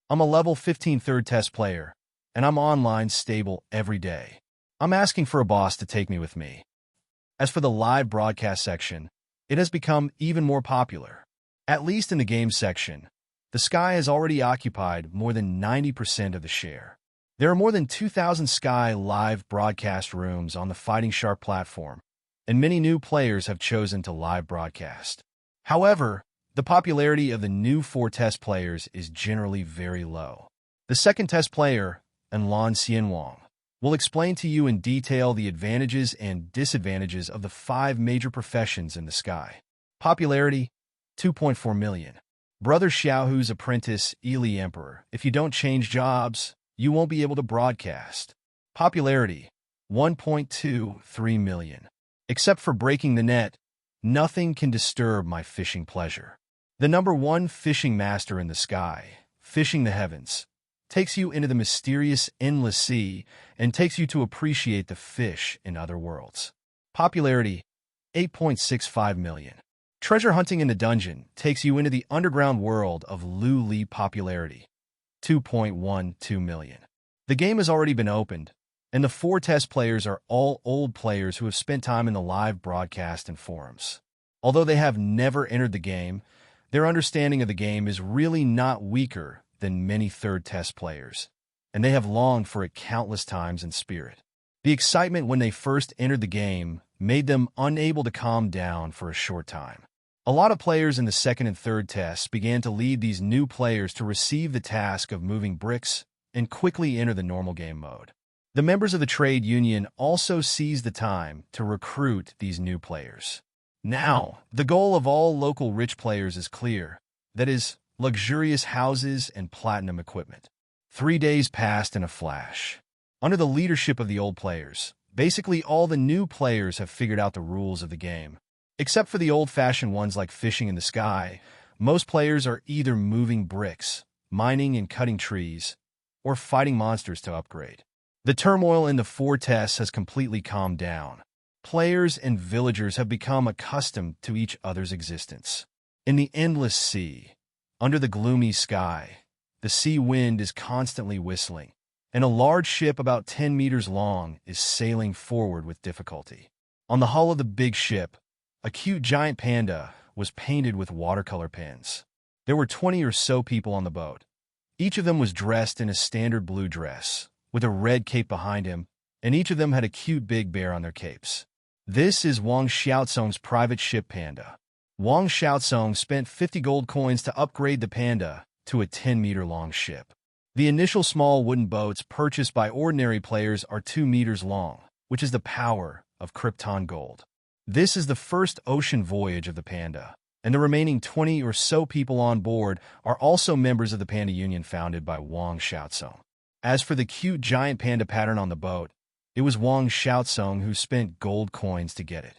I'm a level 15 third test player, and I'm online stable every day. I'm asking for a boss to take me with me. As for the live broadcast section, it has become even more popular. At least in the game section, the Sky has already occupied more than 90% of the share. There are more than 2,000 Sky live broadcast rooms on the Fighting Shark platform, and many new players have chosen to live broadcast. However, the popularity of the new 4 test players is generally very low. The second test player, Lan Xianwang, will explain to you in detail the advantages and disadvantages of the 5 major professions in the Sky. Popularity, 2.4 million. Brother Xiaohu's apprentice, Eli Emperor. If you don't change jobs, you won't be able to broadcast. Popularity, 1.23 million. Except for breaking the net, nothing can disturb my fishing pleasure. The number 1 fishing master in the Sky, fishing the heavens, takes you into the mysterious endless sea and takes you to appreciate the fish in other worlds. Popularity, 8.65 million. Treasure hunting in the dungeon takes you into the underground world of Lu Li. Popularity, 2.12 million. The game has already been opened, and the 4 test players are all old players who have spent time in the live broadcast and forums. Although they have never entered the game, their understanding of the game is really not weaker than many third test players, and they have longed for it countless times in spirit. The excitement when they first entered the game made them unable to calm down for a short time. A lot of players in the second and third tests began to lead these new players to receive the task of moving bricks and quickly enter the normal game mode. The members of the trade union also seized the time to recruit these new players. Now, the goal of all local rich players is clear, that is, luxurious houses and platinum equipment. 3 days passed in a flash. Under the leadership of the old players, basically all the new players have figured out the rules of the game. Except for the old-fashioned ones like fishing in the Sky, most players are either moving bricks, mining and cutting trees, or fighting monsters to upgrade. The turmoil in the 4 tests has completely calmed down. Players and villagers have become accustomed to each other's existence. In the endless sea, under the gloomy sky, the sea wind is constantly whistling, and a large ship about 10 meters long is sailing forward with difficulty. On the hull of the big ship, a cute giant panda was painted with watercolor pens. There were 20 or so people on the boat. Each of them was dressed in a standard blue dress, with a red cape behind him, and each of them had a cute big bear on their capes. This is Wang Xiaozong's private ship Panda. Wang Xiaozong spent 50 gold coins to upgrade the Panda to a 10-meter-long ship. The initial small wooden boats purchased by ordinary players are 2 meters long, which is the power of Krypton gold. This is the first ocean voyage of the Panda, and the remaining 20 or so people on board are also members of the Panda Union founded by Wang Xiaozong. As for the cute giant panda pattern on the boat, it was Wang Xiaozong who spent gold coins to get it.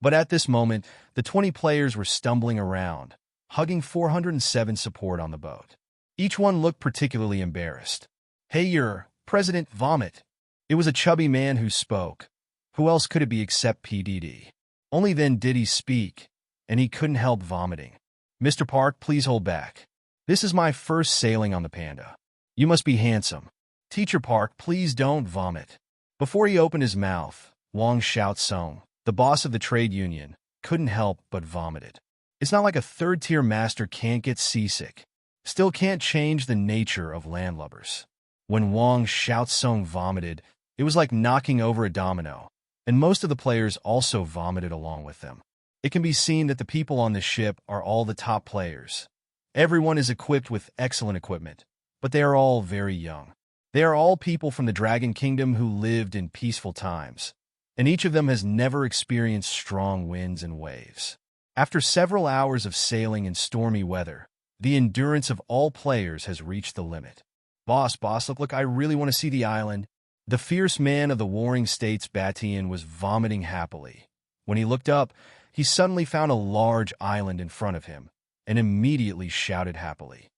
But at this moment, the 20 players were stumbling around, hugging 407 support on the boat. Each one looked particularly embarrassed. "Hey, your President, vomit." It was a chubby man who spoke. Who else could it be except PDD? Only then did he speak, and he couldn't help vomiting. "Mr. Park, please hold back. This is my first sailing on the Panda. You must be handsome. Teacher Park, please don't vomit." Before he opened his mouth, Wang Xiaozong, the boss of the trade union, couldn't help but vomited. It's not like a third-tier master can't get seasick. Still can't change the nature of landlubbers. When Wang Xiaozong vomited, it was like knocking over a domino, and most of the players also vomited along with them. It can be seen that the people on the ship are all the top players. Everyone is equipped with excellent equipment, but they are all very young. They are all people from the Dragon Kingdom who lived in peaceful times, and each of them has never experienced strong winds and waves. After several hours of sailing in stormy weather, the endurance of all players has reached the limit. Boss, look, I really want to see the island. The fierce man of the Warring States Batian was vomiting happily. When he looked up, he suddenly found a large island in front of him, and immediately shouted happily.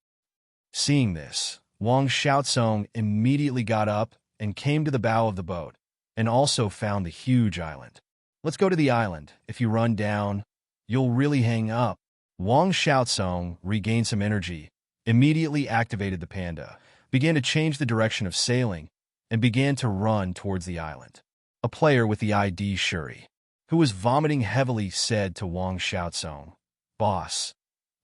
Seeing this, Wang Xiaosong immediately got up and came to the bow of the boat, and also found the huge island. Let's go to the island. If you run down, you'll really hang up. Wang Xiaosong regained some energy, immediately activated the panda, began to change the direction of sailing, and began to run towards the island. A player with the ID Shuri, who was vomiting heavily, said to Wang Xiaosong, "Boss,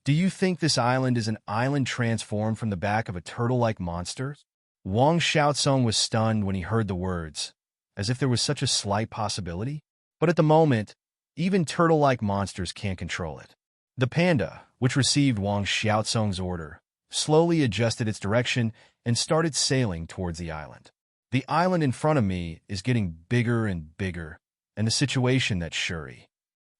do you think this island is an island transformed from the back of a turtle-like monster?" Wang Xiaosong was stunned when he heard the words, as if there was such a slight possibility. But at the moment, even turtle-like monsters can't control it. The panda, which received Wang Xiaosong's order, slowly adjusted its direction and started sailing towards the island. The island in front of me is getting bigger and bigger, and the situation that Shuri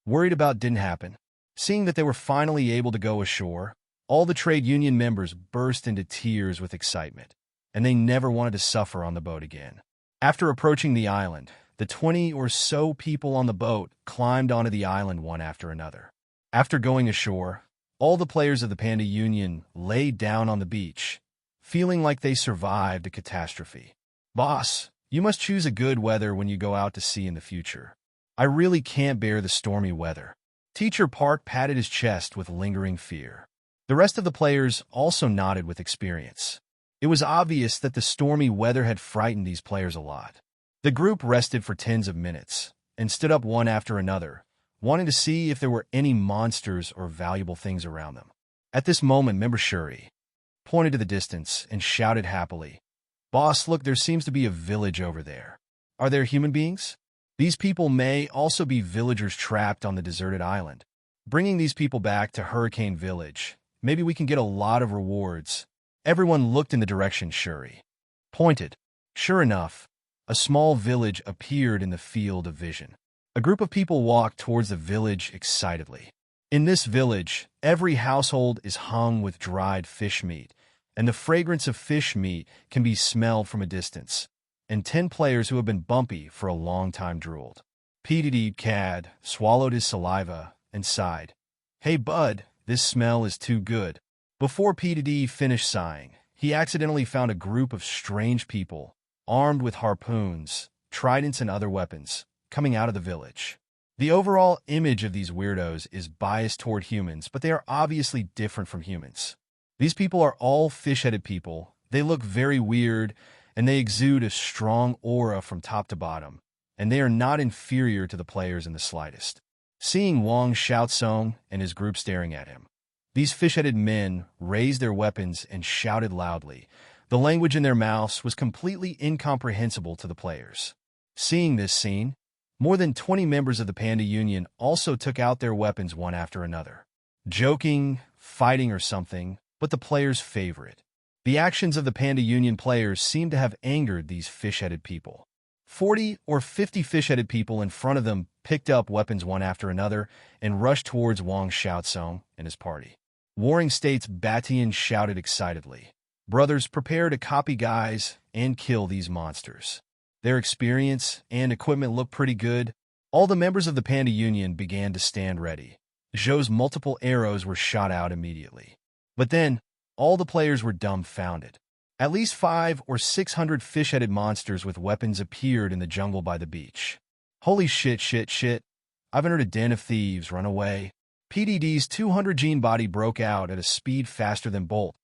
worried about didn't happen. Seeing that they were finally able to go ashore, all the trade union members burst into tears with excitement, and they never wanted to suffer on the boat again. After approaching the island, the 20 or so people on the boat climbed onto the island one after another. After going ashore, all the players of the Panda Union lay down on the beach, feeling like they survived a catastrophe. "Boss, you must choose a good weather when you go out to sea in the future. I really can't bear the stormy weather." Teacher Park patted his chest with lingering fear. The rest of the players also nodded with experience. It was obvious that the stormy weather had frightened these players a lot. The group rested for tens of minutes and stood up one after another, wanting to see if there were any monsters or valuable things around them. At this moment, member Shuri pointed to the distance and shouted happily, "Boss, look, there seems to be a village over there. Are there human beings? These people may also be villagers trapped on the deserted island. Bringing these people back to Hurricane Village, maybe we can get a lot of rewards." Everyone looked in the direction Shuri pointed. Sure enough, a small village appeared in the field of vision. A group of people walked towards the village excitedly. In this village, every household is hung with dried fish meat, and the fragrance of fish meat can be smelled from a distance. And 10 players who have been bumpy for a long time drooled. PDD Cad swallowed his saliva and sighed. "Hey bud, this smell is too good." Before PDD finished sighing, he accidentally found a group of strange people, armed with harpoons, tridents, and other weapons, coming out of the village. The overall image of these weirdos is biased toward humans, but they are obviously different from humans. These people are all fish-headed people. They look very weird, and they exude a strong aura from top to bottom, and they are not inferior to the players in the slightest. Seeing Wang Xiaosong and his group staring at him, these fish-headed men raised their weapons and shouted loudly. The language in their mouths was completely incomprehensible to the players. Seeing this scene, more than 20 members of the Panda Union also took out their weapons one after another. Joking, fighting, or something, but the players' favorite. The actions of the Panda Union players seemed to have angered these fish-headed people. 40 or 50 fish-headed people in front of them picked up weapons one after another and rushed towards Wang Xiaosong and his party. Warring States Batian shouted excitedly, "Brothers, prepare to copy guys and kill these monsters." Their experience and equipment looked pretty good. All the members of the Panda Union began to stand ready. Zhou's multiple arrows were shot out immediately. But then, all the players were dumbfounded. At least 500 or 600 fish-headed monsters with weapons appeared in the jungle by the beach. Holy shit. I've entered a den of thieves, run away. PDD's 200 gene body broke out at a speed faster than Bolt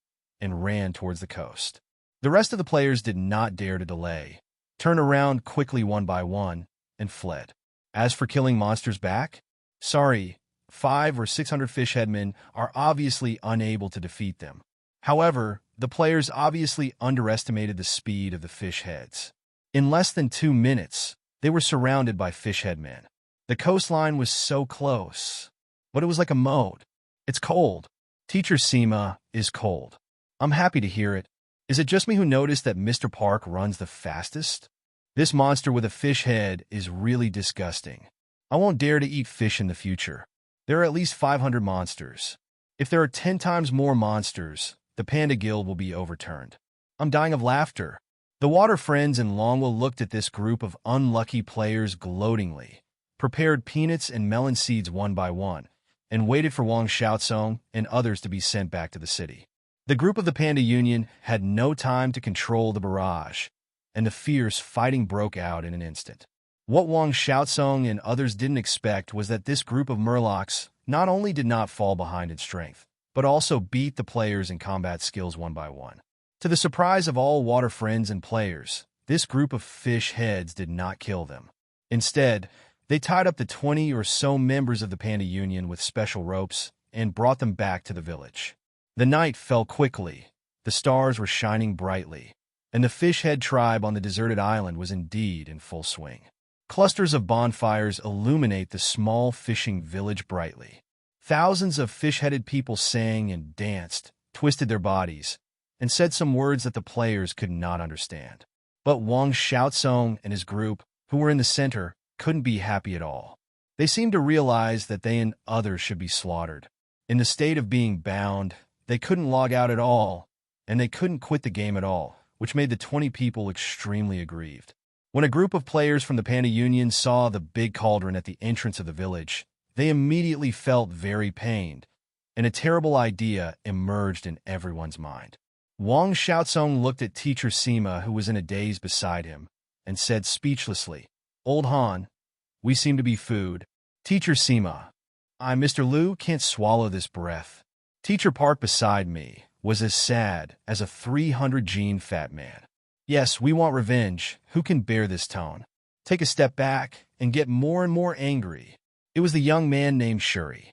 and ran towards the coast. The rest of the players did not dare to delay, turned around quickly one by one, and fled. As for killing monsters back, sorry, 500 or 600 fish-headmen are obviously unable to defeat them. However, the players obviously underestimated the speed of the fish heads. In less than 2 minutes, they were surrounded by fish-head men. The coastline was so close, but it was like a moat. It's cold. Teacher Sima is cold. I'm happy to hear it. Is it just me who noticed that Mr. Park runs the fastest? This monster with a fish head is really disgusting. I won't dare to eat fish in the future. There are at least 500 monsters. If there are 10 times more monsters, the Panda Guild will be overturned. I'm dying of laughter. The water friends in Longwell looked at this group of unlucky players gloatingly, prepared peanuts and melon seeds one by one, and waited for Wang Xiaocong and others to be sent back to the city. The group of the Panda Union had no time to control the barrage, and the fierce fighting broke out in an instant. What Wang Xiaocong and others didn't expect was that this group of Murlocs not only did not fall behind in strength, but also beat the players in combat skills one by one. To the surprise of all water friends and players, this group of fish heads did not kill them. Instead, they tied up the 20 or so members of the Panda Union with special ropes and brought them back to the village. The night fell quickly, the stars were shining brightly, and the fish head tribe on the deserted island was indeed in full swing. Clusters of bonfires illuminate the small fishing village brightly. Thousands of fish-headed people sang and danced, twisted their bodies, and said some words that the players could not understand. But Wang Xiaocong and his group, who were in the center, couldn't be happy at all. They seemed to realize that they and others should be slaughtered. In the state of being bound, they couldn't log out at all, and they couldn't quit the game at all, which made the 20 people extremely aggrieved. When a group of players from the Panda Union saw the big cauldron at the entrance of the village, they immediately felt very pained, and a terrible idea emerged in everyone's mind. Wang Xiaocong looked at Teacher Sima, who was in a daze beside him, and said speechlessly, "Old Han, we seem to be food." Teacher Sima, Mr. Liu, can't swallow this breath. Teacher Park beside me was as sad as a 300-gene fat man. Yes, we want revenge. Who can bear this tone? Take a step back and get more and more angry. It was the young man named Shuri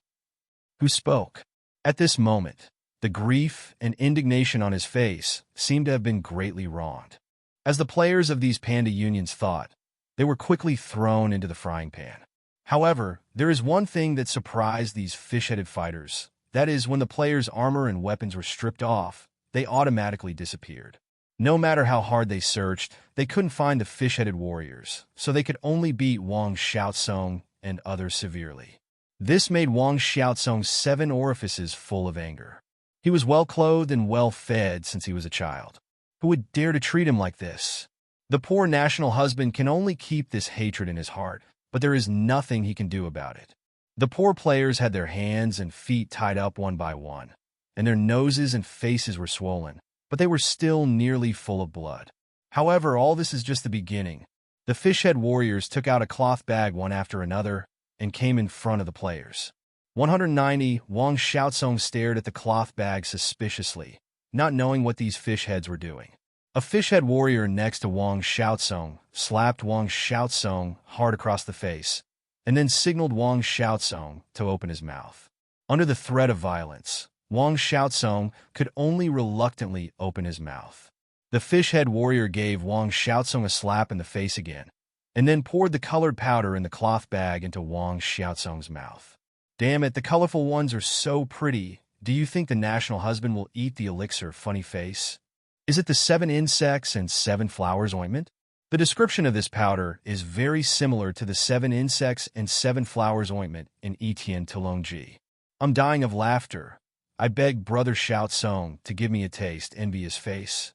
who spoke. At this moment, the grief and indignation on his face seemed to have been greatly wronged. As the players of these Panda Unions thought, they were quickly thrown into the frying pan. However, there is one thing that surprised these fish-headed fighters. That is, when the players' armor and weapons were stripped off, they automatically disappeared. No matter how hard they searched, they couldn't find the fish-headed warriors, so they could only beat Wang Xiaocong and others severely. This made Wang Xiaocong's 7 orifices full of anger. He was well-clothed and well-fed since he was a child. Who would dare to treat him like this? The poor national husband can only keep this hatred in his heart, but there is nothing he can do about it. The poor players had their hands and feet tied up one by one, and their noses and faces were swollen, but they were still nearly full of blood. However, all this is just the beginning. The fish-head warriors took out a cloth bag one after another and came in front of the players. 190, Wang Xiaocong stared at the cloth bag suspiciously, not knowing what these fish heads were doing. A fish-head warrior next to Wang Xiaocong slapped Wang Xiaocong hard across the face, and then signaled Wang Xiaocong to open his mouth. Under the threat of violence, Wang Xiaocong could only reluctantly open his mouth. The fish-head warrior gave Wang Xiaocong a slap in the face again, and then poured the colored powder in the cloth bag into Wang Xiaocong's mouth. Damn it, the colorful ones are so pretty. Do you think the national husband will eat the elixir, funny face? Is it the 7 insects and 7 flowers ointment? The description of this powder is very similar to the 7 insects and 7 flowers ointment in Etienne Talongji. I'm dying of laughter. I beg Brother Xiaocong to give me a taste, envious face.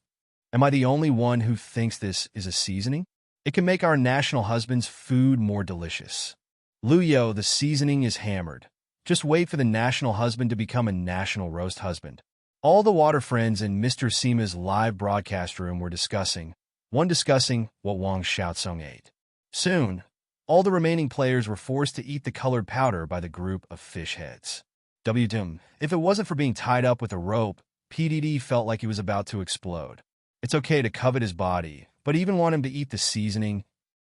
Am I the only one who thinks this is a seasoning? It can make our national husband's food more delicious. Luyo, the seasoning is hammered. Just wait for the national husband to become a national roast husband. All the water friends in Mr. Sima's live broadcast room were discussing what Wang Xiaocong ate. Soon, all the remaining players were forced to eat the colored powder by the group of fish heads. If it wasn't for being tied up with a rope, PDD felt like he was about to explode. It's okay to covet his body, but even want him to eat the seasoning.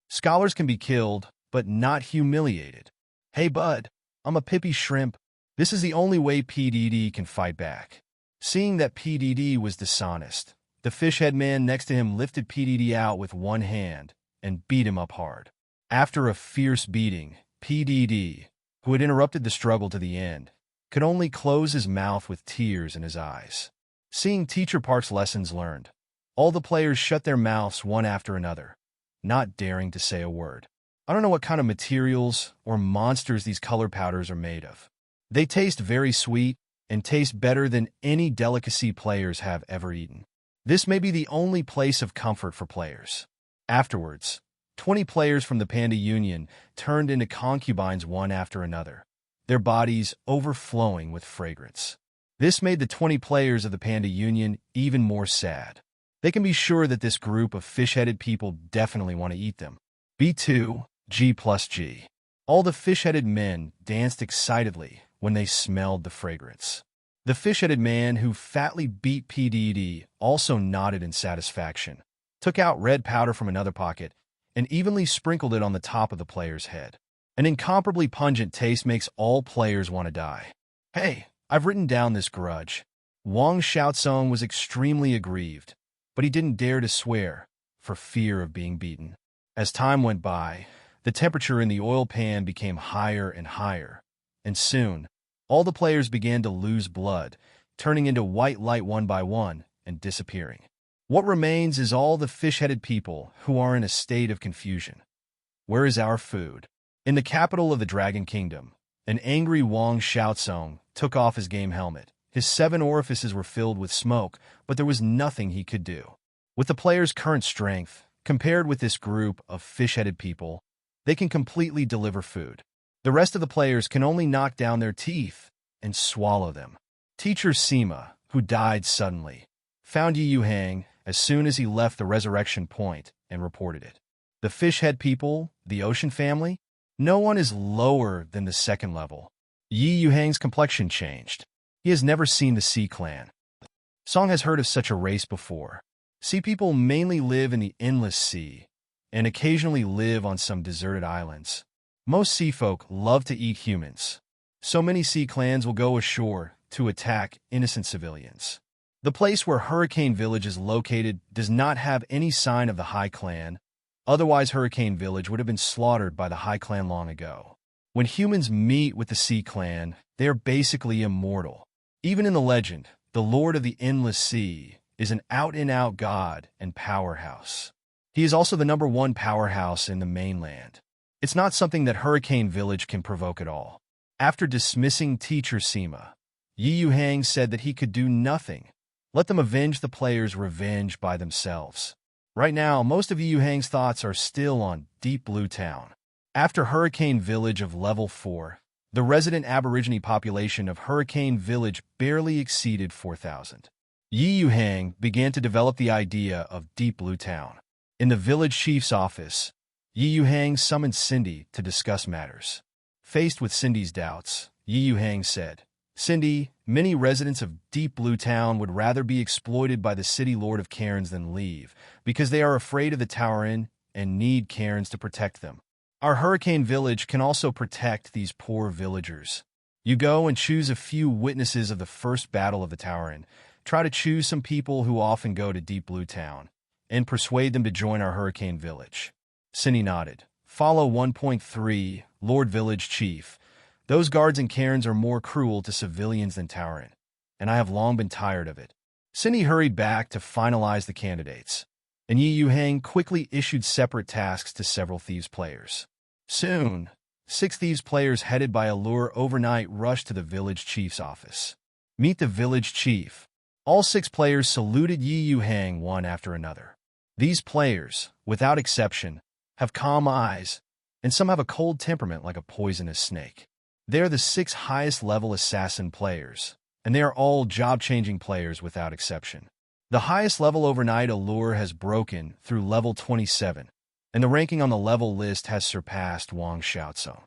Scholars can be killed, but not humiliated. Hey bud, I'm a pippy shrimp. This is the only way PDD can fight back. Seeing that PDD was dishonest, the fish-head man next to him lifted PDD out with one hand and beat him up hard. After a fierce beating, PDD, who had interrupted the struggle to the end, could only close his mouth with tears in his eyes. Seeing Teacher Park's lessons learned, all the players shut their mouths one after another, not daring to say a word. I don't know what kind of materials or monsters these color powders are made of. They taste very sweet and taste better than any delicacy players have ever eaten. This may be the only place of comfort for players. Afterwards, 20 players from the Panda Union turned into concubines one after another, their bodies overflowing with fragrance. This made the 20 players of the Panda Union even more sad. They can be sure that this group of fish-headed people definitely want to eat them. B2, G plus G. All the fish-headed men danced excitedly when they smelled the fragrance. The fish-headed man who fatly beat PDD also nodded in satisfaction, took out red powder from another pocket, and evenly sprinkled it on the top of the player's head. An incomparably pungent taste makes all players want to die. Hey, I've written down this grudge. Wang Xiaozong was extremely aggrieved, but he didn't dare to swear for fear of being beaten. As time went by, the temperature in the oil pan became higher and higher, and soon, all the players began to lose blood, turning into white light one by one and disappearing. What remains is all the fish-headed people who are in a state of confusion. Where is our food? In the capital of the Dragon Kingdom, an angry Wang Xiaozong took off his game helmet. His 7 orifices were filled with smoke, but there was nothing he could do. With the player's current strength, compared with this group of fish-headed people, they can completely deliver food. The rest of the players can only knock down their teeth and swallow them. Teacher Sima, who died suddenly, found Yuhang as soon as he left the resurrection point and reported it. The fish-head people, the ocean family, no one is lower than the second level. Yuhang's complexion changed. He has never seen the Sea Clan. Song has heard of such a race before. Sea people mainly live in the endless sea and occasionally live on some deserted islands. Most sea folk love to eat humans, so many sea clans will go ashore to attack innocent civilians. The place where Hurricane Village is located does not have any sign of the High Clan, otherwise Hurricane Village would have been slaughtered by the High Clan long ago. When humans meet with the Sea Clan, they are basically immortal. Even in the legend, the Lord of the Endless Sea is an out-and-out god and powerhouse. He is also the #1 powerhouse in the mainland. It's not something that Hurricane Village can provoke at all. After dismissing Teacher Sima, Yuhang said that he could do nothing. Let them avenge the players' revenge by themselves. Right now, most of Yuhang's thoughts are still on Deep Blue Town. After Hurricane Village of Level 4, the resident Aborigine population of Hurricane Village barely exceeded 4,000. Yuhang began to develop the idea of Deep Blue Town. In the village chief's office, Yuhang summoned Cindy to discuss matters. Faced with Cindy's doubts, Yuhang said, "Cindy, many residents of Deep Blue Town would rather be exploited by the city lord of Cairns than leave, because they are afraid of the Tower Inn and need Cairns to protect them. Our Hurricane Village can also protect these poor villagers. You go and choose a few witnesses of the first battle of the Tower Inn. Try to choose some people who often go to Deep Blue Town, and persuade them to join our Hurricane Village." Cindy nodded. Follow 1.3, Lord Village Chief. Those guards in Cairns are more cruel to civilians than Tower Inn, and I have long been tired of it. Cindy hurried back to finalize the candidates, and Yuhang quickly issued separate tasks to several Thieves players. Soon, 6 Thieves players headed by Allure overnight rushed to the village chief's office. Meet the village chief. All 6 players saluted Yuhang one after another. These players, without exception, have calm eyes, and some have a cold temperament like a poisonous snake. They are the 6 highest-level assassin players, and they are all job-changing players without exception. The highest level overnight Allure has broken through level 27, and the ranking on the level list has surpassed Wang Xiaozong.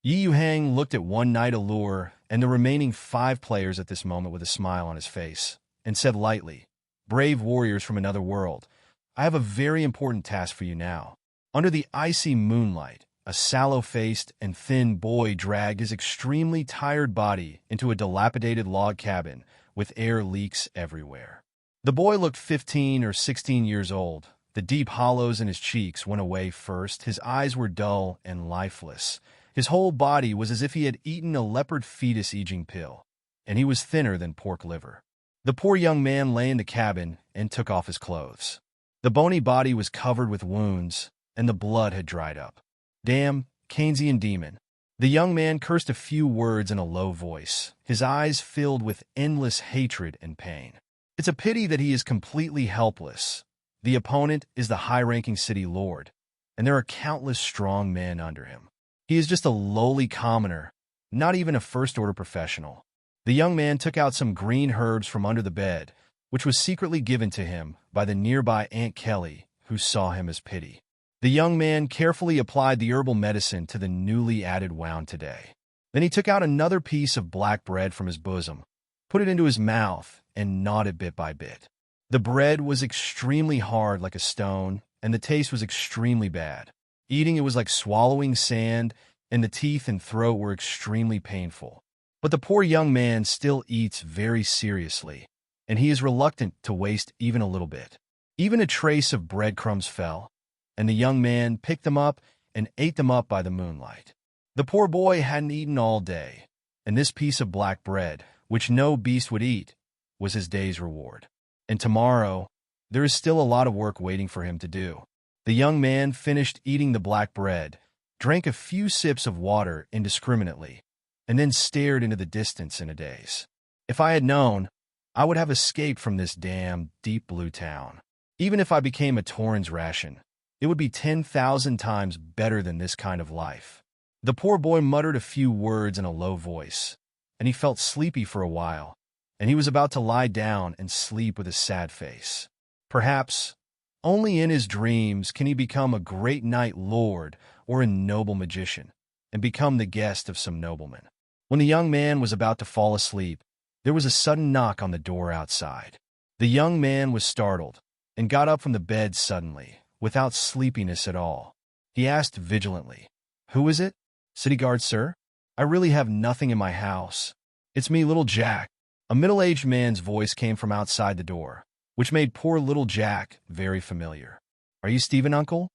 Yuhang looked at One Night Allure and the remaining 5 players at this moment with a smile on his face, and said lightly, "Brave warriors from another world, I have a very important task for you now." Under the icy moonlight, a sallow-faced and thin boy dragged his extremely tired body into a dilapidated log cabin with air leaks everywhere. The boy looked 15 or 16 years old. The deep hollows in his cheeks went away first. His eyes were dull and lifeless. His whole body was as if he had eaten a leopard fetus eating pill, and he was thinner than pork liver. The poor young man lay in the cabin and took off his clothes. The bony body was covered with wounds, and the blood had dried up. Damn, Keynesian demon. The young man cursed a few words in a low voice, his eyes filled with endless hatred and pain. It's a pity that he is completely helpless. The opponent is the high-ranking city lord, and there are countless strong men under him. He is just a lowly commoner, not even a first-order professional. The young man took out some green herbs from under the bed, which was secretly given to him by the nearby Aunt Kelly, who saw him as pity. The young man carefully applied the herbal medicine to the newly added wound today. Then he took out another piece of black bread from his bosom, put it into his mouth, and gnawed it bit by bit. The bread was extremely hard like a stone, and the taste was extremely bad. Eating it was like swallowing sand, and the teeth and throat were extremely painful. But the poor young man still eats very seriously, and he is reluctant to waste even a little bit. Even a trace of breadcrumbs fell, and the young man picked them up and ate them up by the moonlight. The poor boy hadn't eaten all day, and this piece of black bread, which no beast would eat, was his day's reward. And tomorrow, there is still a lot of work waiting for him to do. The young man finished eating the black bread, drank a few sips of water indiscriminately, and then stared into the distance in a daze. If I had known, I would have escaped from this damn deep blue town. Even if I became a Tauren's ration, it would be 10,000 times better than this kind of life. The poor boy muttered a few words in a low voice, and he felt sleepy for a while, and he was about to lie down and sleep with a sad face. Perhaps, only in his dreams can he become a great knight lord or a noble magician, and become the guest of some nobleman. When the young man was about to fall asleep, there was a sudden knock on the door outside. The young man was startled, and got up from the bed suddenly, without sleepiness at all. He asked vigilantly, "Who is it?" "City guard, sir. I really have nothing in my house. It's me, little Jack." A middle-aged man's voice came from outside the door, which made poor little Jack very familiar. "Are you Stephen, uncle?"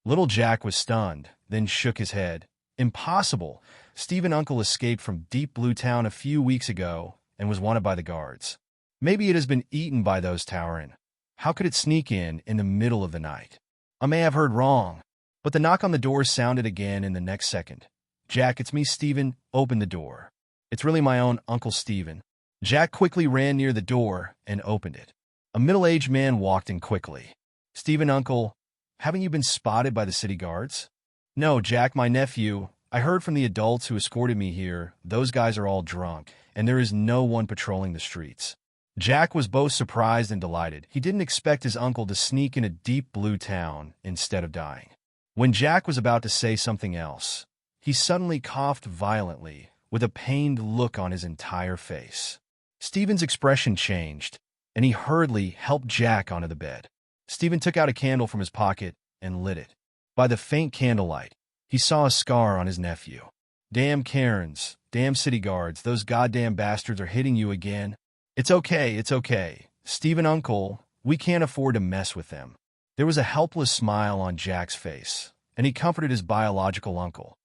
Little Jack was stunned, then shook his head. "Impossible. Stephen uncle escaped from Deep Blue Town a few weeks ago and was wanted by the guards. Maybe it has been eaten by those Tauren. How could it sneak in the middle of the night? I may have heard wrong." But the knock on the door sounded again in the next second. "Jack, it's me, Stephen. Open the door." "It's really my own Uncle Stephen." Jack quickly ran near the door and opened it. A middle-aged man walked in quickly. "Stephen, uncle, haven't you been spotted by the city guards?" "No, Jack, my nephew. I heard from the adults who escorted me here. Those guys are all drunk, and there is no one patrolling the streets." Jack was both surprised and delighted. He didn't expect his uncle to sneak in a deep blue town instead of dying. When Jack was about to say something else, he suddenly coughed violently, with a pained look on his entire face. Stephen's expression changed, and he hurriedly helped Jack onto the bed. Stephen took out a candle from his pocket and lit it. By the faint candlelight, he saw a scar on his nephew. "Damn Karens, damn city guards, those goddamn bastards are hitting you again." It's okay. Stephen, uncle, we can't afford to mess with them." There was a helpless smile on Jack's face, and he comforted his biological uncle.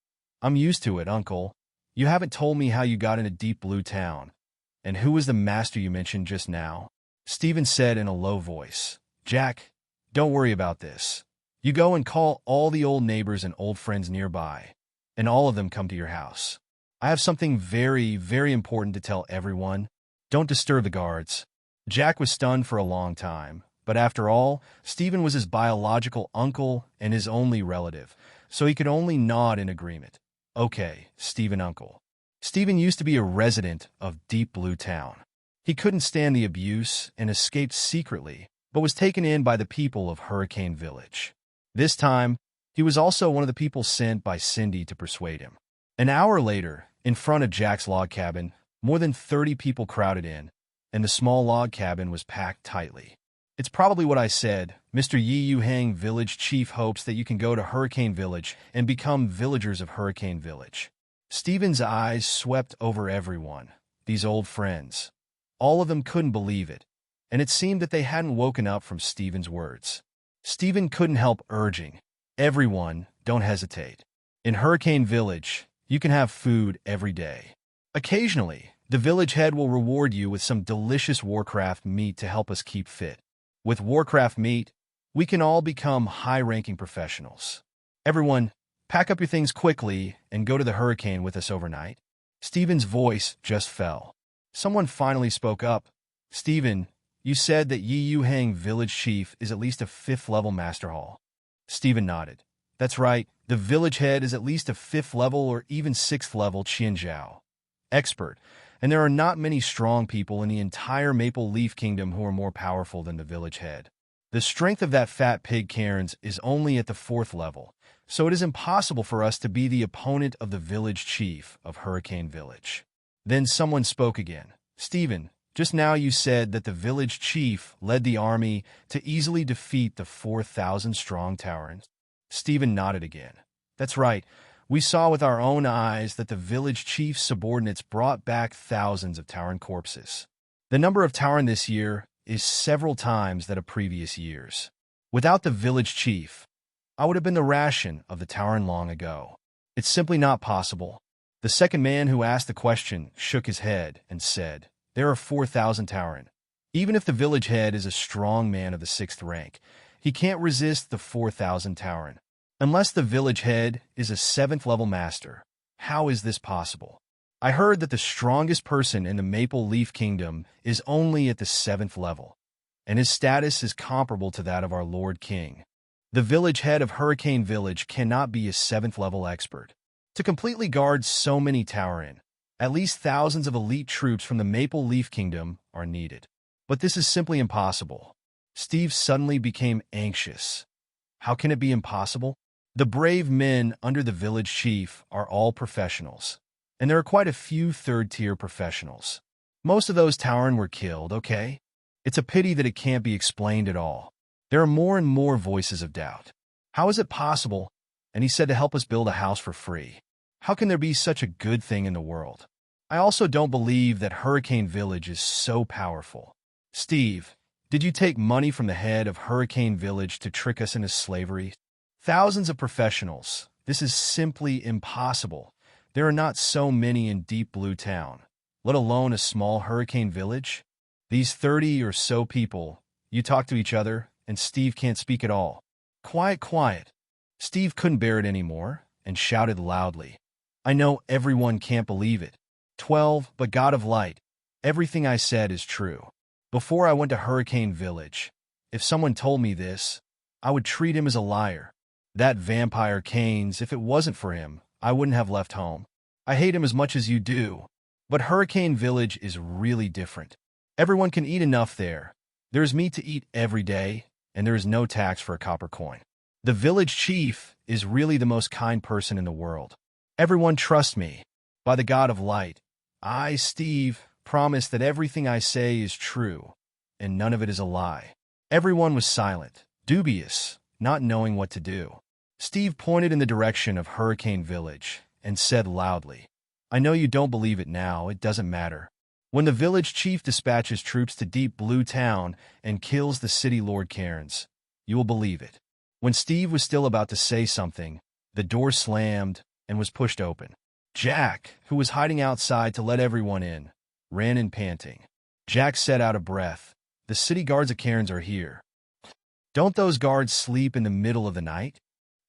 "I'm used to it, uncle. You haven't told me how you got into Deep Blue Town. And who was the master you mentioned just now?" Stephen said in a low voice. "Jack, don't worry about this. You go and call all the old neighbors and old friends nearby, and all of them come to your house. I have something very, very important to tell everyone. Don't disturb the guards." Jack was stunned for a long time, but after all, Stephen was his biological uncle and his only relative, so he could only nod in agreement. "Okay, Stephen, uncle." Stephen used to be a resident of Deep Blue Town. He couldn't stand the abuse and escaped secretly, but was taken in by the people of Hurricane Village. This time, he was also one of the people sent by Cindy to persuade him. An hour later, in front of Jack's log cabin, more than 30 people crowded in, and the small log cabin was packed tightly. "It's probably what I said. Mr. Yuhang Village Chief hopes that you can go to Hurricane Village and become villagers of Hurricane Village." Stephen's eyes swept over everyone, these old friends. All of them couldn't believe it, and it seemed that they hadn't woken up from Stephen's words. Stephen couldn't help urging, "Everyone, don't hesitate. In Hurricane Village, you can have food every day. Occasionally, The village head will reward you with some delicious Warcraft meat to help us keep fit. With Warcraft meat, we can all become high-ranking professionals. Everyone, pack up your things quickly and go to the hurricane with us overnight. Stephen's voice just fell. Someone finally spoke up. Stephen, you said that Yuhang village chief is at least a 5th-level master hall. Stephen nodded. That's right, the village head is at least a 5th level or even 6th level Qianzhao expert, and there are not many strong people in the entire Maple Leaf Kingdom who are more powerful than the village head. The strength of that fat pig Cairns is only at the 4th level, so it is impossible for us to be the opponent of the village chief of Hurricane Village. Then someone spoke again. Stephen, just now you said that the village chief led the army to easily defeat the 4,000-strong Taurans. Stephen nodded again. That's right. We saw with our own eyes that the village chief's subordinates brought back thousands of Tauran corpses. The number of Tauran this year is several times that of previous years. Without the village chief, I would have been the ration of the Tauran long ago. It's simply not possible. The second man who asked the question shook his head and said, there are 4,000 Tauran. Even if the village head is a strong man of the 6th rank, he can't resist the 4,000 Tauran. Unless the village head is a 7th-level master, how is this possible? I heard that the strongest person in the Maple Leaf Kingdom is only at the 7th level, and his status is comparable to that of our Lord King. The village head of Hurricane Village cannot be a 7th-level expert. To completely guard so many Tauran, at least thousands of elite troops from the Maple Leaf Kingdom are needed. But this is simply impossible. Steve suddenly became anxious. How can it be impossible? The brave men under the village chief are all professionals, and there are quite a few 3rd-tier professionals. Most of those Tauran were killed, okay? It's a pity that it can't be explained at all. There are more and more voices of doubt. How is it possible? And he said to help us build a house for free. How can there be such a good thing in the world? I also don't believe that Hurricane Village is so powerful. Steve, did you take money from the head of Hurricane Village to trick us into slavery? Thousands of professionals. This is simply impossible. There are not so many in Deep Blue Town, let alone a small Hurricane Village. These 30 or so people, you talk to each other, and Steve can't speak at all. Quiet, quiet. Steve couldn't bear it anymore and shouted loudly. I know everyone can't believe it. 12, but God of Light, everything I said is true. Before I went to Hurricane Village, if someone told me this, I would treat him as a liar. That vampire Canes, if it wasn't for him, I wouldn't have left home. I hate him as much as you do. But Hurricane Village is really different. Everyone can eat enough there. There is meat to eat every day, and there is no tax for a copper coin. The village chief is really the most kind person in the world. Everyone trust me. By the God of Light, I, Steve, promise that everything I say is true, and none of it is a lie. Everyone was silent, dubious, not knowing what to do. Steve pointed in the direction of Hurricane Village and said loudly, I know you don't believe it now, it doesn't matter. When the village chief dispatches troops to Deep Blue Town and kills the city Lord Cairns, you will believe it. When Steve was still about to say something, the door slammed and was pushed open. Jack, who was hiding outside to let everyone in, ran in panting. Jack said out of breath, the city guards of Cairns are here. Don't those guards sleep in the middle of the night?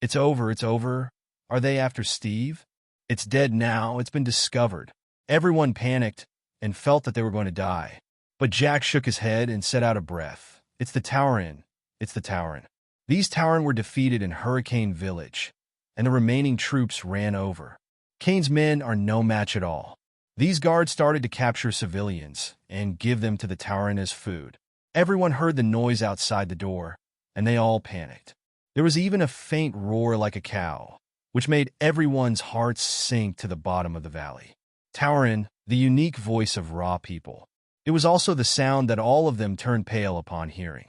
It's over, it's over. Are they after Steve? It's dead now, it's been discovered. Everyone panicked and felt that they were going to die. But Jack shook his head and said out of breath, it's the Tauran, it's the Tauran. These Tauran were defeated in Hurricane Village, and the remaining troops ran over. Kane's men are no match at all. These guards started to capture civilians and give them to the Tauran as food. Everyone heard the noise outside the door, and they all panicked. There was even a faint roar like a cow, which made everyone's hearts sink to the bottom of the valley. Tauran, the unique voice of raw people. It was also the sound that all of them turned pale upon hearing.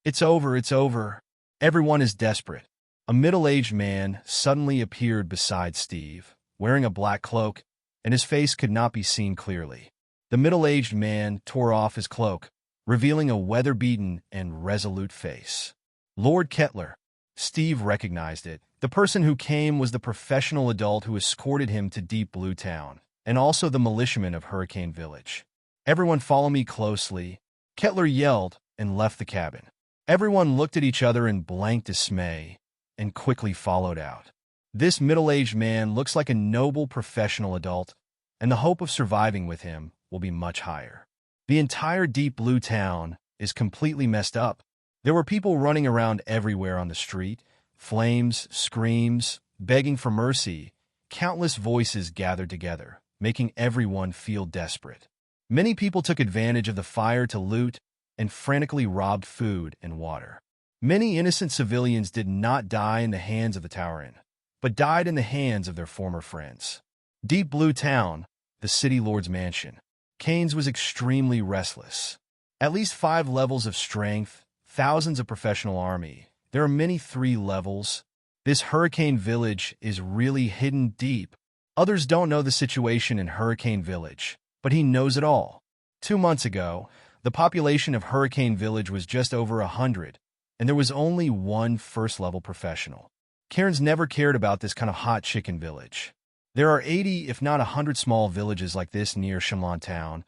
It's over, it's over. Everyone is desperate. A middle-aged man suddenly appeared beside Steve, wearing a black cloak, and his face could not be seen clearly. The middle-aged man tore off his cloak, revealing a weather-beaten and resolute face. Lord Kettler. Steve recognized it. The person who came was the professional adult who escorted him to Deep Blue Town. and also the militiamen of Hurricane Village. Everyone follow me closely, Kettler yelled and left the cabin. Everyone looked at each other in blank dismay and quickly followed out. This middle-aged man looks like a noble professional adult, and the hope of surviving with him will be much higher. The entire Deep Blue town is completely messed up. There were people running around everywhere on the street, flames, screams, begging for mercy. Countless voices gathered together, making everyone feel desperate. Many people took advantage of the fire to loot and frantically robbed food and water. Many innocent civilians did not die in the hands of the Tauren, but died in the hands of their former friends. Deep Blue Town, the City Lord's mansion. Keynes was extremely restless. At least 5 levels of strength, thousands of professional army. There are many 3 levels. This Hurricane Village is really hidden deep. Others don't know the situation in Hurricane Village, but he knows it all. 2 months ago, the population of Hurricane Village was just over 100, and there was only one first-level professional. Cairns never cared about this kind of hot chicken village. There are 80, if not 100 small villages like this near Shamlan Town,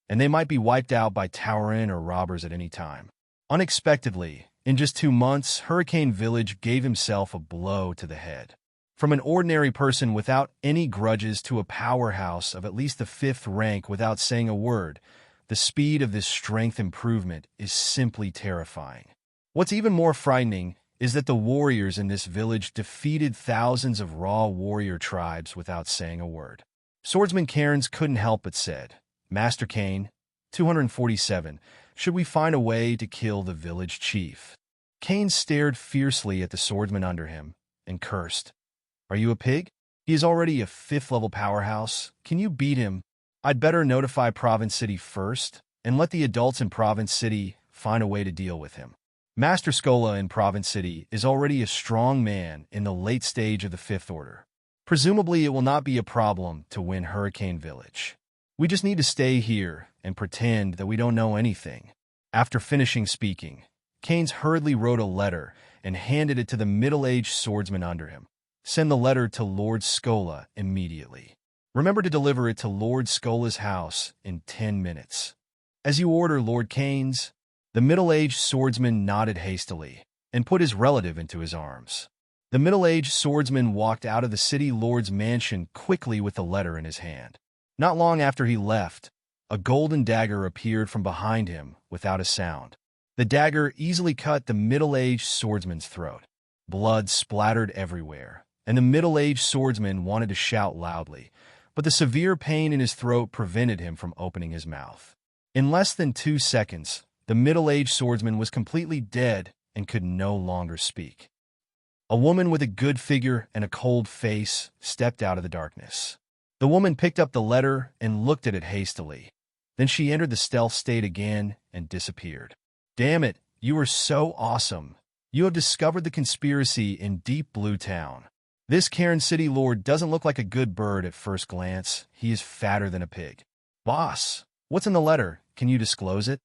and they might be wiped out by Tauren or robbers at any time. Unexpectedly, in just 2 months, Hurricane Village gave himself a blow to the head. From an ordinary person without any grudges to a powerhouse of at least the 5th rank without saying a word, the speed of this strength improvement is simply terrifying. What's even more frightening is that the warriors in this village defeated thousands of raw warrior tribes without saying a word. Swordsman Cairns couldn't help but said, "Master Cain, 247, should we find a way to kill the village chief?" Cain stared fiercely at the swordsman under him and cursed. "Are you a pig? He is already a 5th-level powerhouse. Can you beat him? I'd better notify Province City first and let the adults in Province City find a way to deal with him." Master Scola in Province City is already a strong man in the late stage of the 5th Order. Presumably, it will not be a problem to win Hurricane Village. We just need to stay here and pretend that we don't know anything. After finishing speaking, Keynes hurriedly wrote a letter and handed it to the middle-aged swordsman under him. "Send the letter to Lord Scola immediately. Remember to deliver it to Lord Scola's house in 10 minutes. As you order, Lord Keynes." The middle-aged swordsman nodded hastily and put his relative into his arms. The middle-aged swordsman walked out of the city lord's mansion quickly with the letter in his hand. Not long after he left, a golden dagger appeared from behind him without a sound. The dagger easily cut the middle-aged swordsman's throat. Blood splattered everywhere, and the middle-aged swordsman wanted to shout loudly, but the severe pain in his throat prevented him from opening his mouth. In less than 2 seconds, the middle-aged swordsman was completely dead and could no longer speak. A woman with a good figure and a cold face stepped out of the darkness. The woman picked up the letter and looked at it hastily. Then she entered the stealth state again and disappeared. "Damn it, you are so awesome. You have discovered the conspiracy in Deep Blue Town. This Cairn City Lord doesn't look like a good bird at first glance. He is fatter than a pig." "Boss, what's in the letter? Can you disclose it?"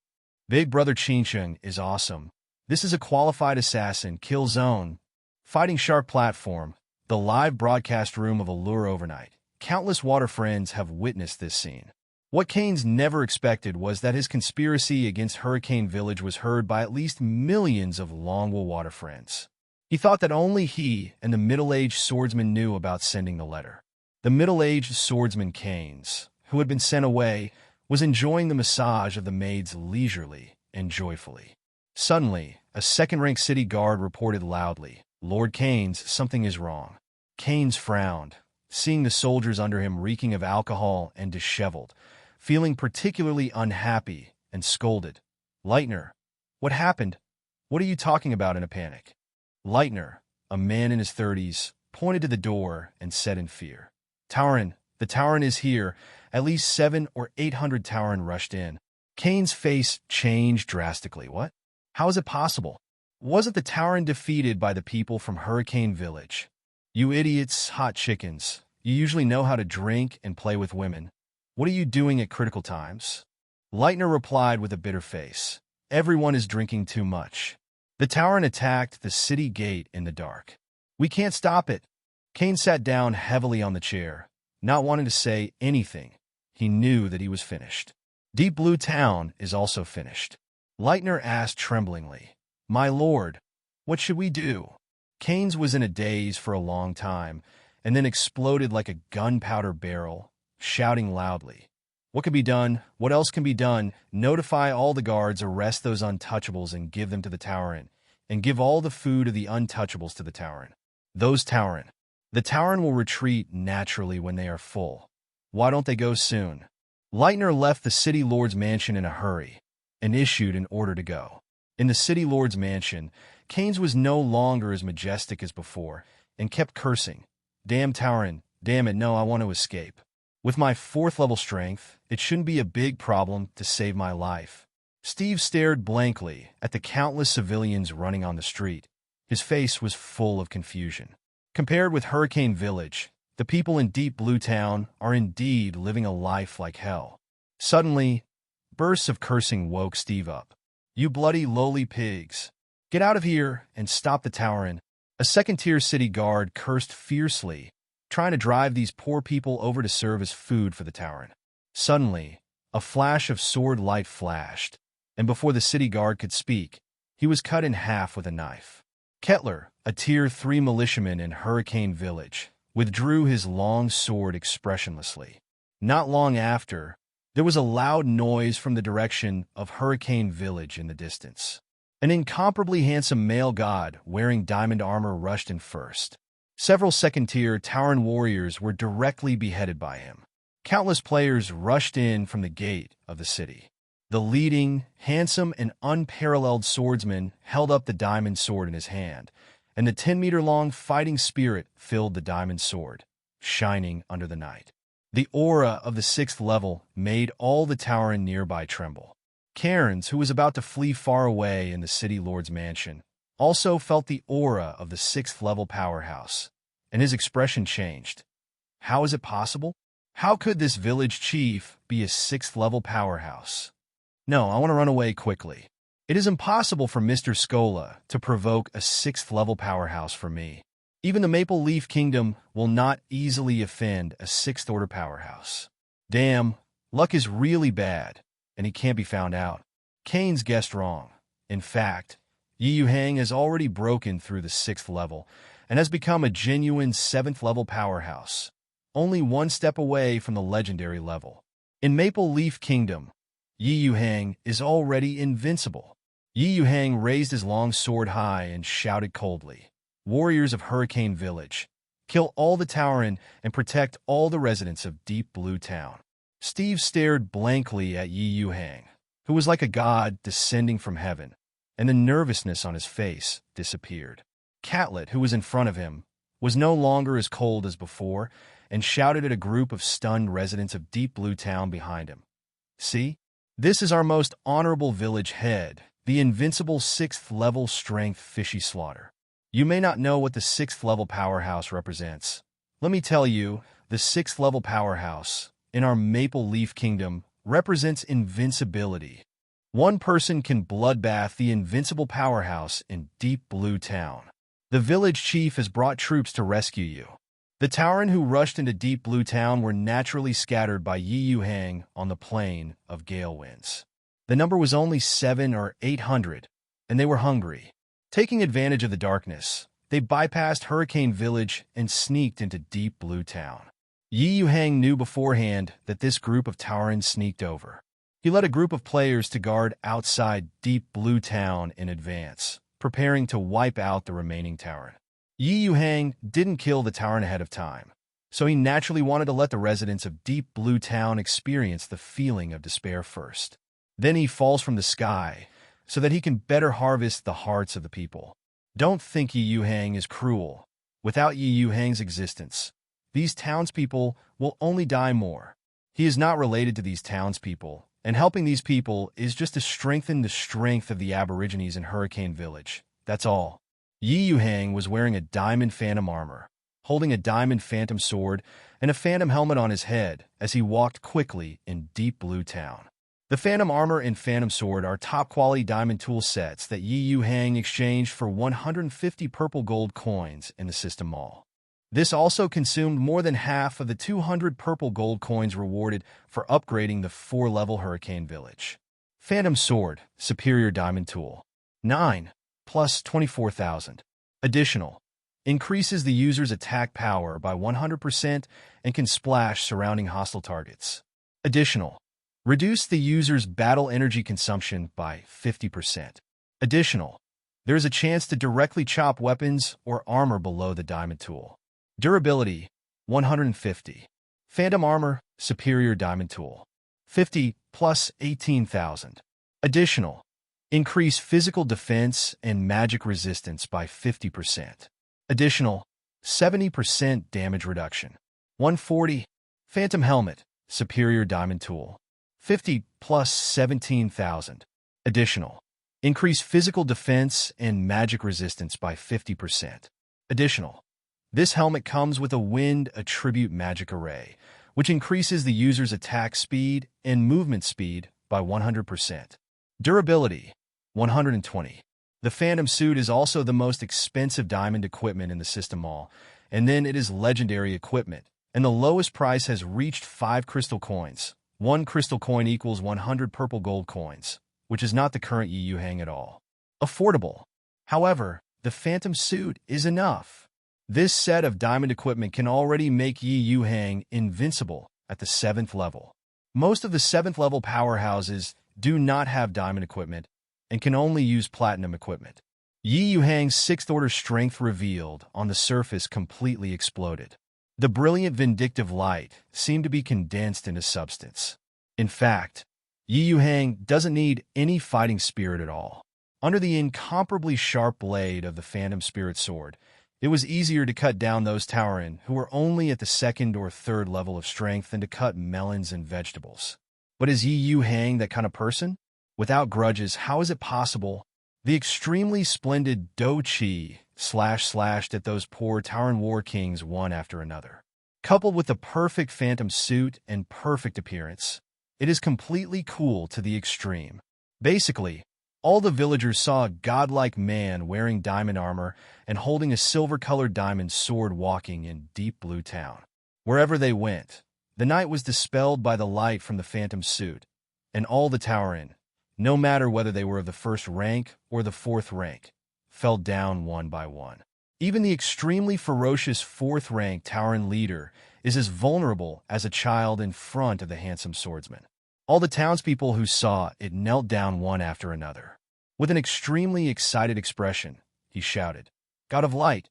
"Big Brother Chinchung is awesome. This is a qualified assassin, kill zone, fighting shark platform, the live broadcast room of Allure overnight. Countless water friends have witnessed this scene." What Keynes never expected was that his conspiracy against Hurricane Village was heard by at least millions of Longwool water friends. He thought that only he and the middle-aged swordsman knew about sending the letter. The middle-aged swordsman Keynes, who had been sent away, was enjoying the massage of the maids leisurely and joyfully. Suddenly, a second-rank city guard reported loudly, "Lord Keynes, something is wrong." Keynes frowned, seeing the soldiers under him reeking of alcohol and disheveled, feeling particularly unhappy, and scolded. "Leitner, what happened? What are you talking about in a panic?" Leitner, a man in his 30s, pointed to the door and said in fear, "Tauren, the Tauren is here." At least 700 or 800 Tauren rushed in. Keynes' face changed drastically. What? How is it possible? Wasn't the Tauren defeated by the people from Hurricane Village? "You idiots, hot chickens. You usually know how to drink and play with women. What are you doing at critical times?" Leitner replied with a bitter face, "Everyone is drinking too much. The Tauren attacked the city gate in the dark. We can't stop it." Keynes sat down heavily on the chair. not wanting to say anything. He knew that he was finished. Deep Blue Town is also finished. Lightner asked tremblingly, "My lord, what should we do?" Keynes was in a daze for a long time, and then exploded like a gunpowder barrel, shouting loudly, "What can be done? What else can be done? Notify all the guards, arrest those untouchables and give them to the Tauren, and give all the food of the untouchables to the Tauren. Those Tauren. The Tauren will retreat naturally when they are full. Why don't they go soon?" Lightner left the city lord's mansion in a hurry and issued an order to go. In the city lord's mansion, Keynes was no longer as majestic as before and kept cursing, "Damn Tauren, damn it, no, I want to escape. With my 4th level strength, it shouldn't be a big problem to save my life." Steve stared blankly at the countless civilians running on the street. His face was full of confusion. Compared with Hurricane Village, the people in Deep Blue Town are indeed living a life like hell. Suddenly, bursts of cursing woke Steve up. "You bloody lowly pigs! Get out of here and stop the Tauren!" A second-tier city guard cursed fiercely, trying to drive these poor people over to serve as food for the Tauren. Suddenly, a flash of sword light flashed, and before the city guard could speak, he was cut in half with a knife. Kettler, a Tier 3 militiaman in Hurricane Village, withdrew his long sword expressionlessly. Not long after, there was a loud noise from the direction of Hurricane Village in the distance. An incomparably handsome male god wearing diamond armor rushed in first. Several second-tier Tauren warriors were directly beheaded by him. Countless players rushed in from the gate of the city. The leading, handsome, and unparalleled swordsman held up the diamond sword in his hand, and the 10-meter-long fighting spirit filled the diamond sword, shining under the night. The aura of the 6th level made all the Tauren nearby tremble. Cairns, who was about to flee far away in the city lord's mansion, also felt the aura of the 6th level powerhouse, and his expression changed. How is it possible? How could this village chief be a 6th level powerhouse? No, I want to run away quickly. It is impossible for Mr. Scola to provoke a 6th level powerhouse for me. Even the Maple Leaf Kingdom will not easily offend a 6th order powerhouse. Damn, luck is really bad, and he can't be found out. Keynes guessed wrong. In fact, Yuhang has already broken through the 6th level and has become a genuine 7th level powerhouse, only one step away from the legendary level. In Maple Leaf Kingdom, Yuhang is already invincible. Yuhang raised his long sword high and shouted coldly, "Warriors of Hurricane Village, kill all the Tauren and protect all the residents of Deep Blue Town." Steve stared blankly at Yuhang, who was like a god descending from heaven, and the nervousness on his face disappeared. Catlet, who was in front of him, was no longer as cold as before and shouted at a group of stunned residents of Deep Blue Town behind him. "See? This is our most honorable village head, the invincible 6th level strength Fishy Slaughter. You may not know what the 6th level powerhouse represents. Let me tell you, the 6th level powerhouse in our Maple Leaf Kingdom represents invincibility. One person can bloodbath the invincible powerhouse in Deep Blue Town. The village chief has brought troops to rescue you." The Tauren who rushed into Deep Blue Town were naturally scattered by Yuhang on the plain of gale winds. The number was only 700 or 800, and they were hungry. Taking advantage of the darkness, they bypassed Hurricane Village and sneaked into Deep Blue Town. Yuhang knew beforehand that this group of Tauren sneaked over. He led a group of players to guard outside Deep Blue Town in advance, preparing to wipe out the remaining Tauren. Yuhang didn't kill the Tauren ahead of time, so he naturally wanted to let the residents of Deep Blue Town experience the feeling of despair first. Then he falls from the sky, so that he can better harvest the hearts of the people. Don't think Yuhang is cruel. Without Yuhang's existence, these townspeople will only die more. He is not related to these townspeople, and helping these people is just to strengthen the strength of the Aborigines in Hurricane Village. That's all. Yuhang was wearing a diamond phantom armor, holding a diamond phantom sword and a phantom helmet on his head as he walked quickly in Deep Blue Town. The phantom armor and phantom sword are top-quality diamond tool sets that Yuhang exchanged for 150 purple gold coins in the system mall. This also consumed more than half of the 200 purple gold coins rewarded for upgrading the 4-level Hurricane Village. Phantom Sword, Superior Diamond Tool. 9 plus 24,000. Additional. Increases the user's attack power by 100% and can splash surrounding hostile targets. Additional. Reduce the user's battle energy consumption by 50%. Additional. There is a chance to directly chop weapons or armor below the diamond tool. Durability, 150. Phantom Armor, Superior Diamond Tool. 50 plus 18,000. Additional. Increase physical defense and magic resistance by 50%. Additional. 70% damage reduction. 140. Phantom Helmet, Superior Diamond Tool. 50 plus 17,000. Additional. Increase physical defense and magic resistance by 50%. Additional. This helmet comes with a Wind Attribute Magic Array, which increases the user's attack speed and movement speed by 100%. Durability, 120. The Phantom Suit is also the most expensive diamond equipment in the system mall, and then it is legendary equipment, and the lowest price has reached 5 crystal coins. 1 crystal coin equals 100 purple gold coins, which is not the current Yuhang at all. Affordable. However, the Phantom Suit is enough. This set of diamond equipment can already make Yuhang invincible at the 7th level. Most of the 7th level powerhouses do not have diamond equipment and can only use platinum equipment. Yuhang's 6th order strength revealed on the surface completely exploded. The brilliant vindictive light seemed to be condensed into substance. In fact, Yuhang doesn't need any fighting spirit at all. Under the incomparably sharp blade of the Phantom Spirit Sword, it was easier to cut down those Tauren who were only at the 2nd or 3rd level of strength than to cut melons and vegetables. But is Yuhang that kind of person? Without grudges, how is it possible? The extremely splendid Do-Chi slashed at those poor Tauren war kings one after another. Coupled with the perfect Phantom Suit and perfect appearance, it is completely cool to the extreme. Basically, all the villagers saw a godlike man wearing diamond armor and holding a silver-colored diamond sword walking in Deep Blue Town. Wherever they went, the night was dispelled by the light from the Phantom Suit, and all the Tauren, no matter whether they were of the 1st rank or the 4th rank, fell down one by one. Even the extremely ferocious 4th rank Tauren leader is as vulnerable as a child in front of the handsome swordsman. All the townspeople who saw it knelt down one after another. With an extremely excited expression, he shouted, "God of Light,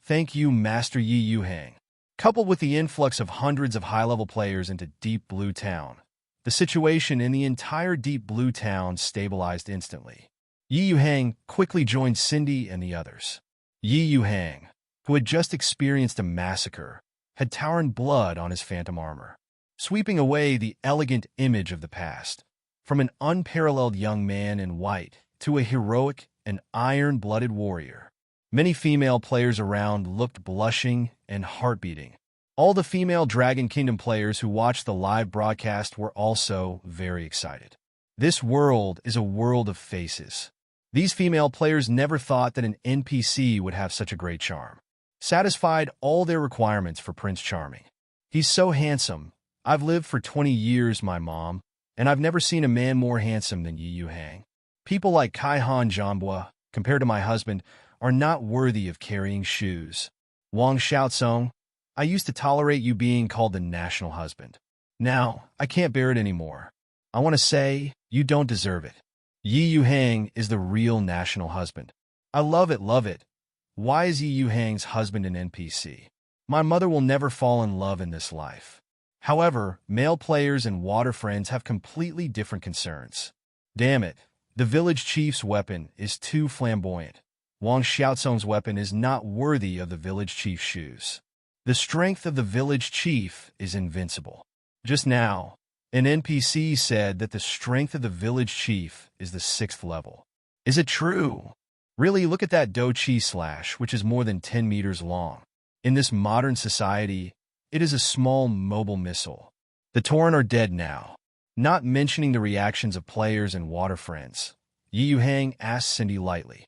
thank you, Master Yuhang." Coupled with the influx of hundreds of high-level players into Deep Blue Town, the situation in the entire Deep Blue Town stabilized instantly. Yuhang quickly joined Cindy and the others. Yuhang, who had just experienced a massacre, had Tauren blood on his phantom armor, sweeping away the elegant image of the past. From an unparalleled young man in white to a heroic and iron-blooded warrior. Many female players around looked blushing and heart-beating. All the female Dragon Kingdom players who watched the live broadcast were also very excited. This world is a world of faces. These female players never thought that an NPC would have such a great charm. Satisfied all their requirements for Prince Charming. He's so handsome. I've lived for 20 years, my mom, and I've never seen a man more handsome than Yuhang. People like Kaihan Zhanbua, compared to my husband, are not worthy of carrying shoes. Wang Xiaozong, I used to tolerate you being called the national husband. Now, I can't bear it anymore. I want to say, you don't deserve it. Yuhang is the real national husband. I love it. Why is Yuhang's husband an NPC? My mother will never fall in love in this life. However, male players and water friends have completely different concerns. Damn it, the village chief's weapon is too flamboyant. Wang Xiaozong's weapon is not worthy of the village chief's shoes. The strength of the village chief is invincible. Just now, an NPC said that the strength of the village chief is the 6th level. Is it true? Really, look at that Do-Chi slash, which is more than 10 meters long. In this modern society, it is a small mobile missile. The Tauren are dead now. Not mentioning the reactions of players and water friends, Yuhang asked Cindy lightly,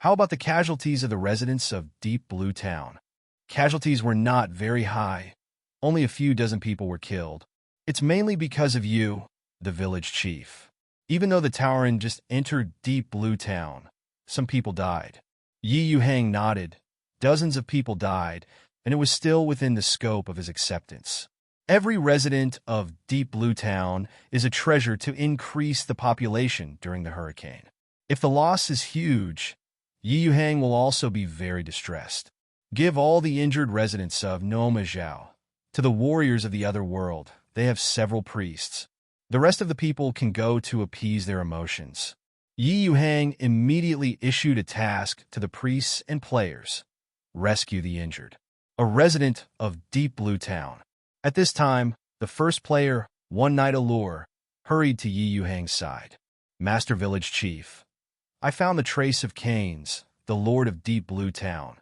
"How about the casualties of the residents of Deep Blue Town?" Casualties were not very high. Only a few dozen people were killed. It's mainly because of you, the village chief. Even though the Tauren just entered Deep Blue Town, some people died. Yuhang nodded. Dozens of people died, and it was still within the scope of his acceptance. Every resident of Deep Blue Town is a treasure to increase the population during the hurricane. If the loss is huge, Yuhang will also be very distressed. Give all the injured residents of Noma Zhao to the warriors of the other world. They have several priests. The rest of the people can go to appease their emotions. Yuhang immediately issued a task to the priests and players. Rescue the injured. A resident of Deep Blue Town. At this time, the first player, One Night Allure, hurried to Yuhang's side. Master Village Chief, I found the trace of Canes, the Lord of Deep Blue Town,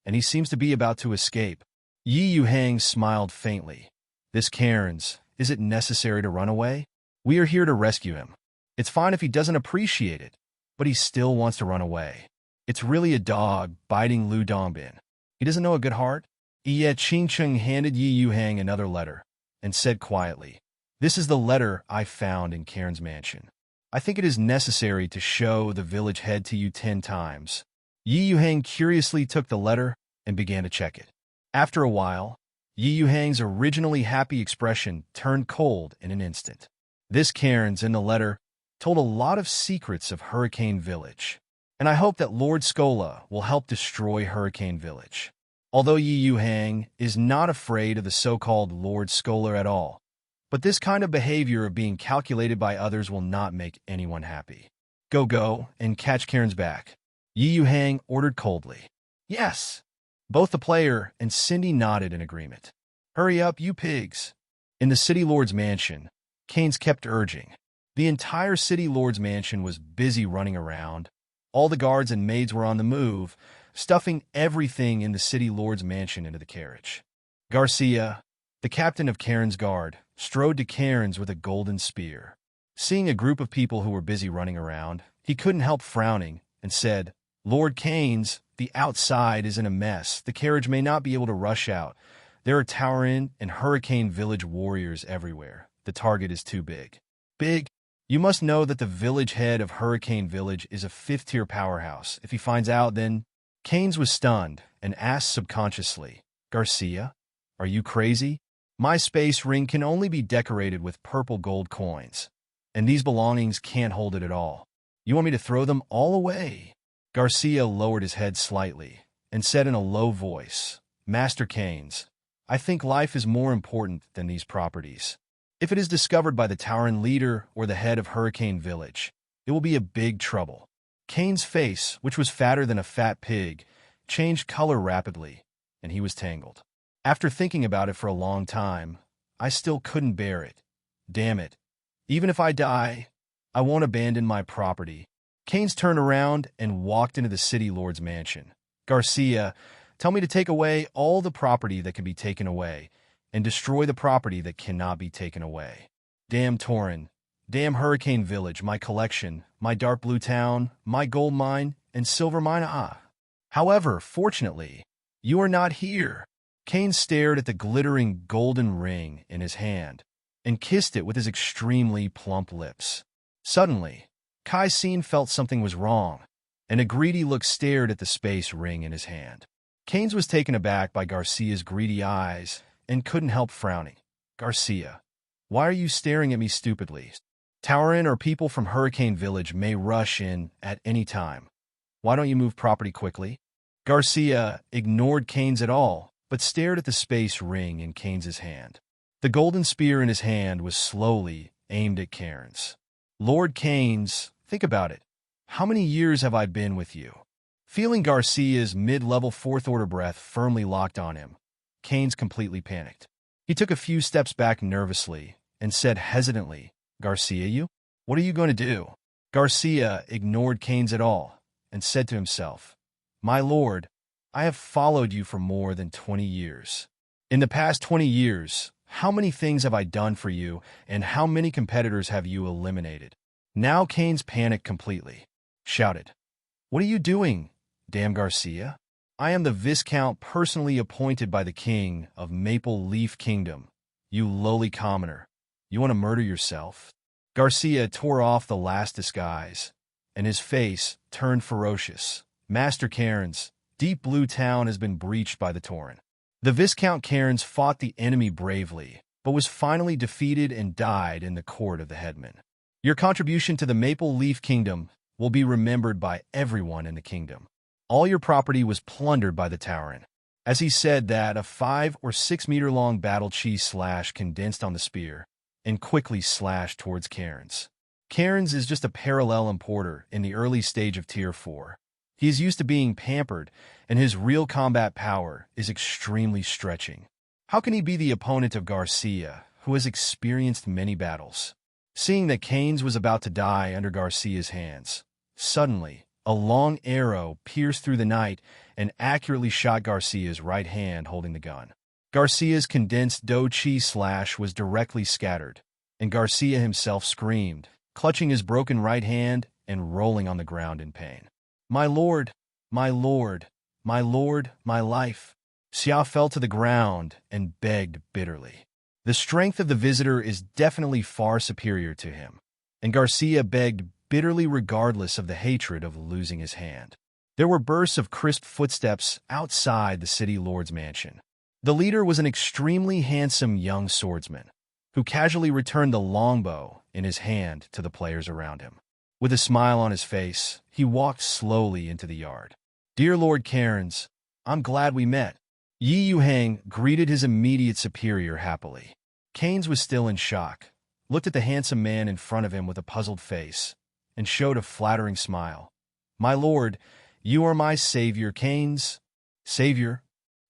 and he seems to be about to escape. Yuhang smiled faintly. This Cairns, is it necessary to run away? We are here to rescue him. It's fine if he doesn't appreciate it, but he still wants to run away. It's really a dog biting Lu Dongbin. He doesn't know a good heart. Yet Qingcheng handed Yuhang another letter and said quietly, This is the letter I found in Cairns' mansion. I think it is necessary to show the village head to you 10 times. Yuhang curiously took the letter and began to check it. After a while, Yuhang's originally happy expression turned cold in an instant. This Cairns in the letter told a lot of secrets of Hurricane Village, and I hope that Lord Skola will help destroy Hurricane Village. Although Yuhang is not afraid of the so-called Lord Skola at all, but this kind of behavior of being calculated by others will not make anyone happy. Go and catch Cairns back. Yuhang ordered coldly. Yes. Both the player and Cindy nodded in agreement. Hurry up, you pigs. In the City Lord's mansion, Cairns kept urging. The entire City Lord's mansion was busy running around. All the guards and maids were on the move, stuffing everything in the City Lord's mansion into the carriage. Garcia, the captain of Cairns' guard, strode to Cairns with a golden spear. Seeing a group of people who were busy running around, he couldn't help frowning and said, Lord Cairns, the outside is in a mess. The carriage may not be able to rush out. There are Tauren and Hurricane Village warriors everywhere. The target is too big. Big? You must know that the village head of Hurricane Village is a 5th-tier powerhouse. If he finds out, then... Cairns was stunned and asked subconsciously, Garcia, are you crazy? My space ring can only be decorated with purple gold coins, and these belongings can't hold it at all. You want me to throw them all away? Garcia lowered his head slightly and said in a low voice, Master Cairns, I think life is more important than these properties. If it is discovered by the Tauren leader or the head of Hurricane Village, it will be a big trouble. Cairns' face, which was fatter than a fat pig, changed color rapidly, and he was tangled. After thinking about it for a long time, I still couldn't bear it. Damn it. Even if I die, I won't abandon my property. Cairns turned around and walked into the City Lord's mansion. Garcia, tell me to take away all the property that can be taken away, and destroy the property that cannot be taken away. Damn Tauren. Damn Hurricane Village, my collection, my dark blue town, my gold mine, and silver mine. However, fortunately, you are not here. Cairns stared at the glittering golden ring in his hand and kissed it with his extremely plump lips. Suddenly, Kai Sin felt something was wrong, and a greedy look stared at the space ring in his hand. Cairns was taken aback by Garcia's greedy eyes and couldn't help frowning. Garcia, why are you staring at me stupidly? Tauren or people from Hurricane Village may rush in at any time. Why don't you move property quickly? Garcia ignored Cairns at all, but stared at the space ring in Cairns' hand. The golden spear in his hand was slowly aimed at Cairns. Lord Cairns, think about it. How many years have I been with you? Feeling Garcia's mid-level 4th-order breath firmly locked on him, Cairns completely panicked. He took a few steps back nervously and said hesitantly, Garcia, you? What are you going to do? Garcia ignored Cairns at all and said to himself, My lord, I have followed you for more than 20 years. In the past 20 years, how many things have I done for you, and how many competitors have you eliminated? Now Cairns panicked completely, shouted, What are you doing, damn Garcia? I am the Viscount personally appointed by the king of Maple Leaf Kingdom. You lowly commoner. You want to murder yourself? Garcia tore off the last disguise, and his face turned ferocious. Master Cairns, Deep Blue Town has been breached by the Tauren. The Viscount Cairns fought the enemy bravely, but was finally defeated and died in the court of the headman. Your contribution to the Maple Leaf Kingdom will be remembered by everyone in the kingdom. All your property was plundered by the Tauren. As he said that, a 5 or 6 meter long battle cheese slash condensed on the spear and quickly slashed towards Cairns. Cairns is just a parallel importer in the early stage of Tier 4. He is used to being pampered, and his real combat power is extremely stretching. How can he be the opponent of Garcia, who has experienced many battles? Seeing that Cairns was about to die under Garcia's hands, suddenly, a long arrow pierced through the night and accurately shot Garcia's right hand holding the gun. Garcia's condensed dough cheese slash was directly scattered, and Garcia himself screamed, clutching his broken right hand and rolling on the ground in pain. My lord, my lord, my lord, my life. Xia fell to the ground and begged bitterly. The strength of the visitor is definitely far superior to him, and Garcia begged bitterly regardless of the hatred of losing his hand. There were bursts of crisp footsteps outside the city lord's mansion. The leader was an extremely handsome young swordsman, who casually returned the longbow in his hand to the players around him. With a smile on his face, he walked slowly into the yard. Dear Lord Cairns, I'm glad we met. Yuhang greeted his immediate superior happily. Cairns was still in shock, looked at the handsome man in front of him with a puzzled face, and showed a flattering smile. My lord, you are my savior, Cairns. Savior?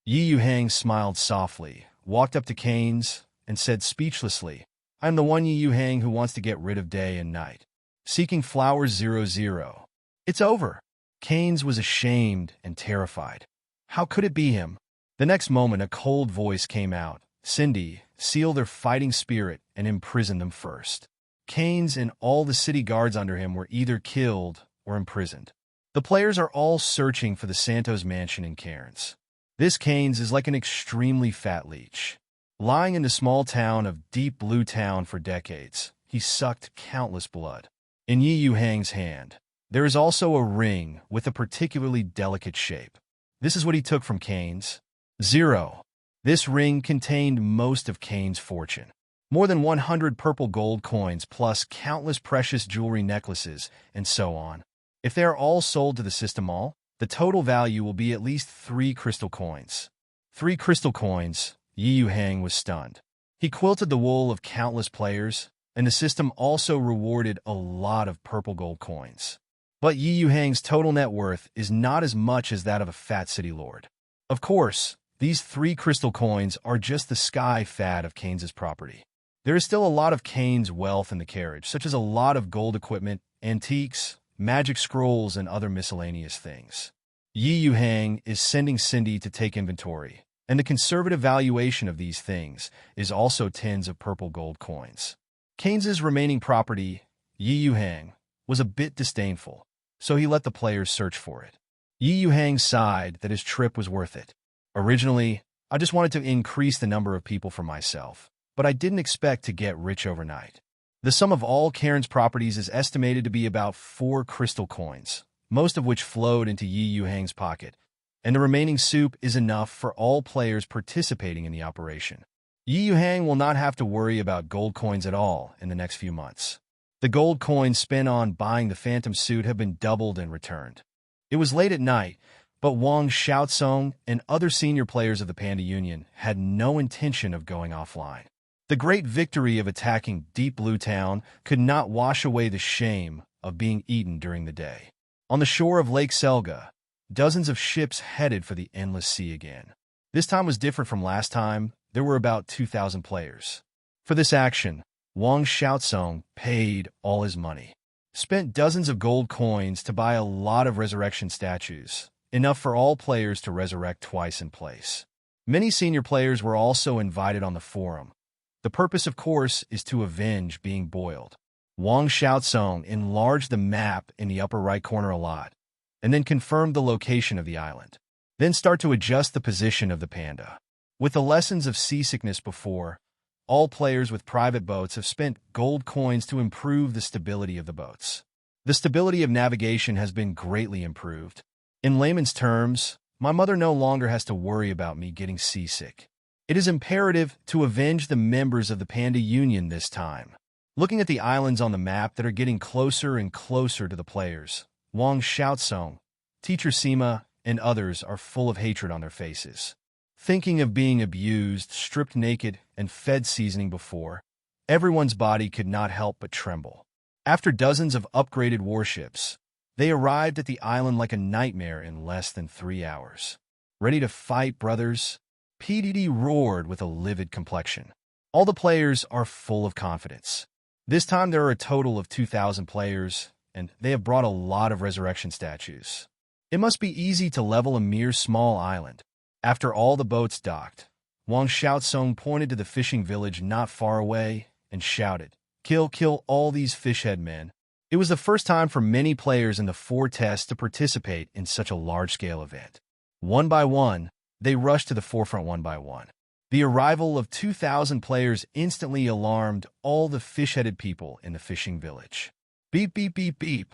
Yuhang smiled softly, walked up to Cairns, and said speechlessly, I am the one Yuhang who wants to get rid of day and night. Seeking flowers 00. It's over. Cairns was ashamed and terrified. How could it be him? The next moment, a cold voice came out. Cindy, seal their fighting spirit and imprison them first. Cairns and all the city guards under him were either killed or imprisoned. The players are all searching for the Santos mansion in Cairns. This Cairns is like an extremely fat leech. Lying in the small town of Deep Blue Town for decades, he sucked countless blood. In Yuhang's hand, there is also a ring with a particularly delicate shape. This is what he took from Cairns. 0. This ring contained most of Cairns' fortune. More than 100 purple gold coins plus countless precious jewelry necklaces, and so on. If they are all sold to the system mall, the total value will be at least 3 crystal coins. 3 crystal coins. Yuhang was stunned. He quilted the wool of countless players, and the system also rewarded a lot of purple gold coins. But Yuhang's total net worth is not as much as that of a fat city lord. Of course, these 3 crystal coins are just the sky fad of Cairns' property. There is still a lot of Cairns' wealth in the carriage, such as a lot of gold equipment, antiques, magic scrolls, and other miscellaneous things. Yuhang is sending Cindy to take inventory, and the conservative valuation of these things is also tens of purple gold coins. Cairns' remaining property, Yuhang, was a bit disdainful, so he let the players search for it. Yuhang sighed that his trip was worth it. Originally, I just wanted to increase the number of people for myself, but I didn't expect to get rich overnight. The sum of all Cairns' properties is estimated to be about 4 crystal coins, most of which flowed into Yuhang's pocket, and the remaining soup is enough for all players participating in the operation. Yuhang will not have to worry about gold coins at all in the next few months. The gold coins spent on buying the phantom suit have been doubled and returned. It was late at night, but Wang Xiaosong and other senior players of the Panda Union had no intention of going offline. The great victory of attacking Deep Blue Town could not wash away the shame of being eaten during the day. On the shore of Lake Selga, dozens of ships headed for the endless sea again. This time was different from last time. There were about 2,000 players. For this action, Wang Xiaosong paid all his money, spent dozens of gold coins to buy a lot of resurrection statues, enough for all players to resurrect twice in place. Many senior players were also invited on the forum. The purpose, of course, is to avenge being boiled. Wang Xiaosong enlarged the map in the upper right corner a lot, and then confirmed the location of the island. Then start to adjust the position of the panda. With the lessons of seasickness before, all players with private boats have spent gold coins to improve the stability of the boats. The stability of navigation has been greatly improved. In layman's terms, my mother no longer has to worry about me getting seasick. It is imperative to avenge the members of the Panda Union this time. Looking at the islands on the map that are getting closer and closer to the players, Wang Xiaosong, Teacher Sima, and others are full of hatred on their faces. Thinking of being abused, stripped naked, and fed seasoning before, everyone's body could not help but tremble. After dozens of upgraded warships, they arrived at the island like a nightmare in less than 3 hours. Ready to fight, brothers? PDD roared with a livid complexion. All the players are full of confidence. This time there are a total of 2,000 players, and they have brought a lot of resurrection statues. It must be easy to level a mere small island. After all the boats docked, Wang Xiaosong pointed to the fishing village not far away and shouted, Kill all these fishhead men. It was the first time for many players in the 4 tests to participate in such a large-scale event. One by one, they rushed to the forefront one by one. The arrival of 2,000 players instantly alarmed all the fish-headed people in the fishing village. Beep, beep, beep, beep.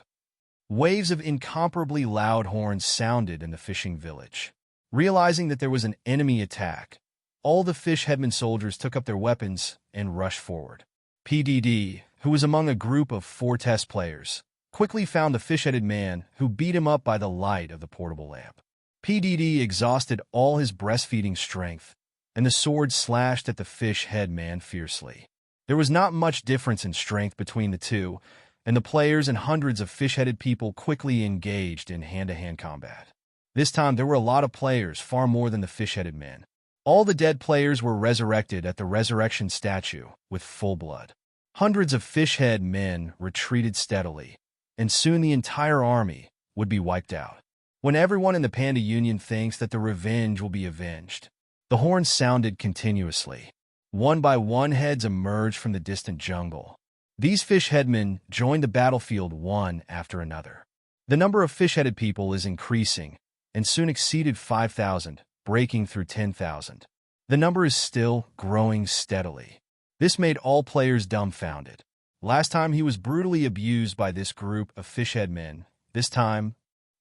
Waves of incomparably loud horns sounded in the fishing village. Realizing that there was an enemy attack, all the fish-headman soldiers took up their weapons and rushed forward. PDD, who was among a group of 4 test players, quickly found the fish-headed man who beat him up by the light of the portable lamp. PDD exhausted all his breastfeeding strength, and the sword slashed at the fish-head man fiercely. There was not much difference in strength between the two, and the players and hundreds of fish-headed people quickly engaged in hand-to-hand combat. This time there were a lot of players, far more than the fish-headed men. All the dead players were resurrected at the resurrection statue with full blood. Hundreds of fish-head men retreated steadily, and soon the entire army would be wiped out. When everyone in the Panda Union thinks that the revenge will be avenged, the horns sounded continuously. One by one heads emerged from the distant jungle. These fish-headmen joined the battlefield one after another. The number of fish-headed people is increasing, and soon exceeded 5,000, breaking through 10,000. The number is still growing steadily. This made all players dumbfounded. Last time he was brutally abused by this group of fishhead men. This time,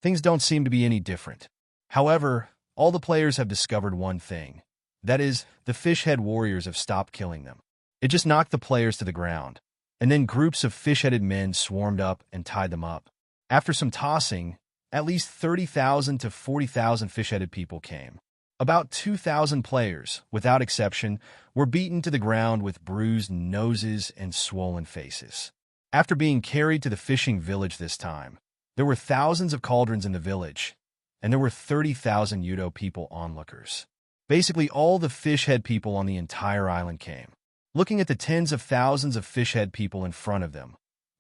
things don't seem to be any different. However, all the players have discovered one thing. That is, the fishhead warriors have stopped killing them. It just knocked the players to the ground, and then groups of fish-headed men swarmed up and tied them up. After some tossing, at least 30,000 to 40,000 fish-headed people came. About 2,000 players, without exception, were beaten to the ground with bruised noses and swollen faces. After being carried to the fishing village this time, there were thousands of cauldrons in the village, and there were 30,000 Yudo people onlookers. Basically, all the fish-head people on the entire island came. Looking at the tens of thousands of fish-head people in front of them,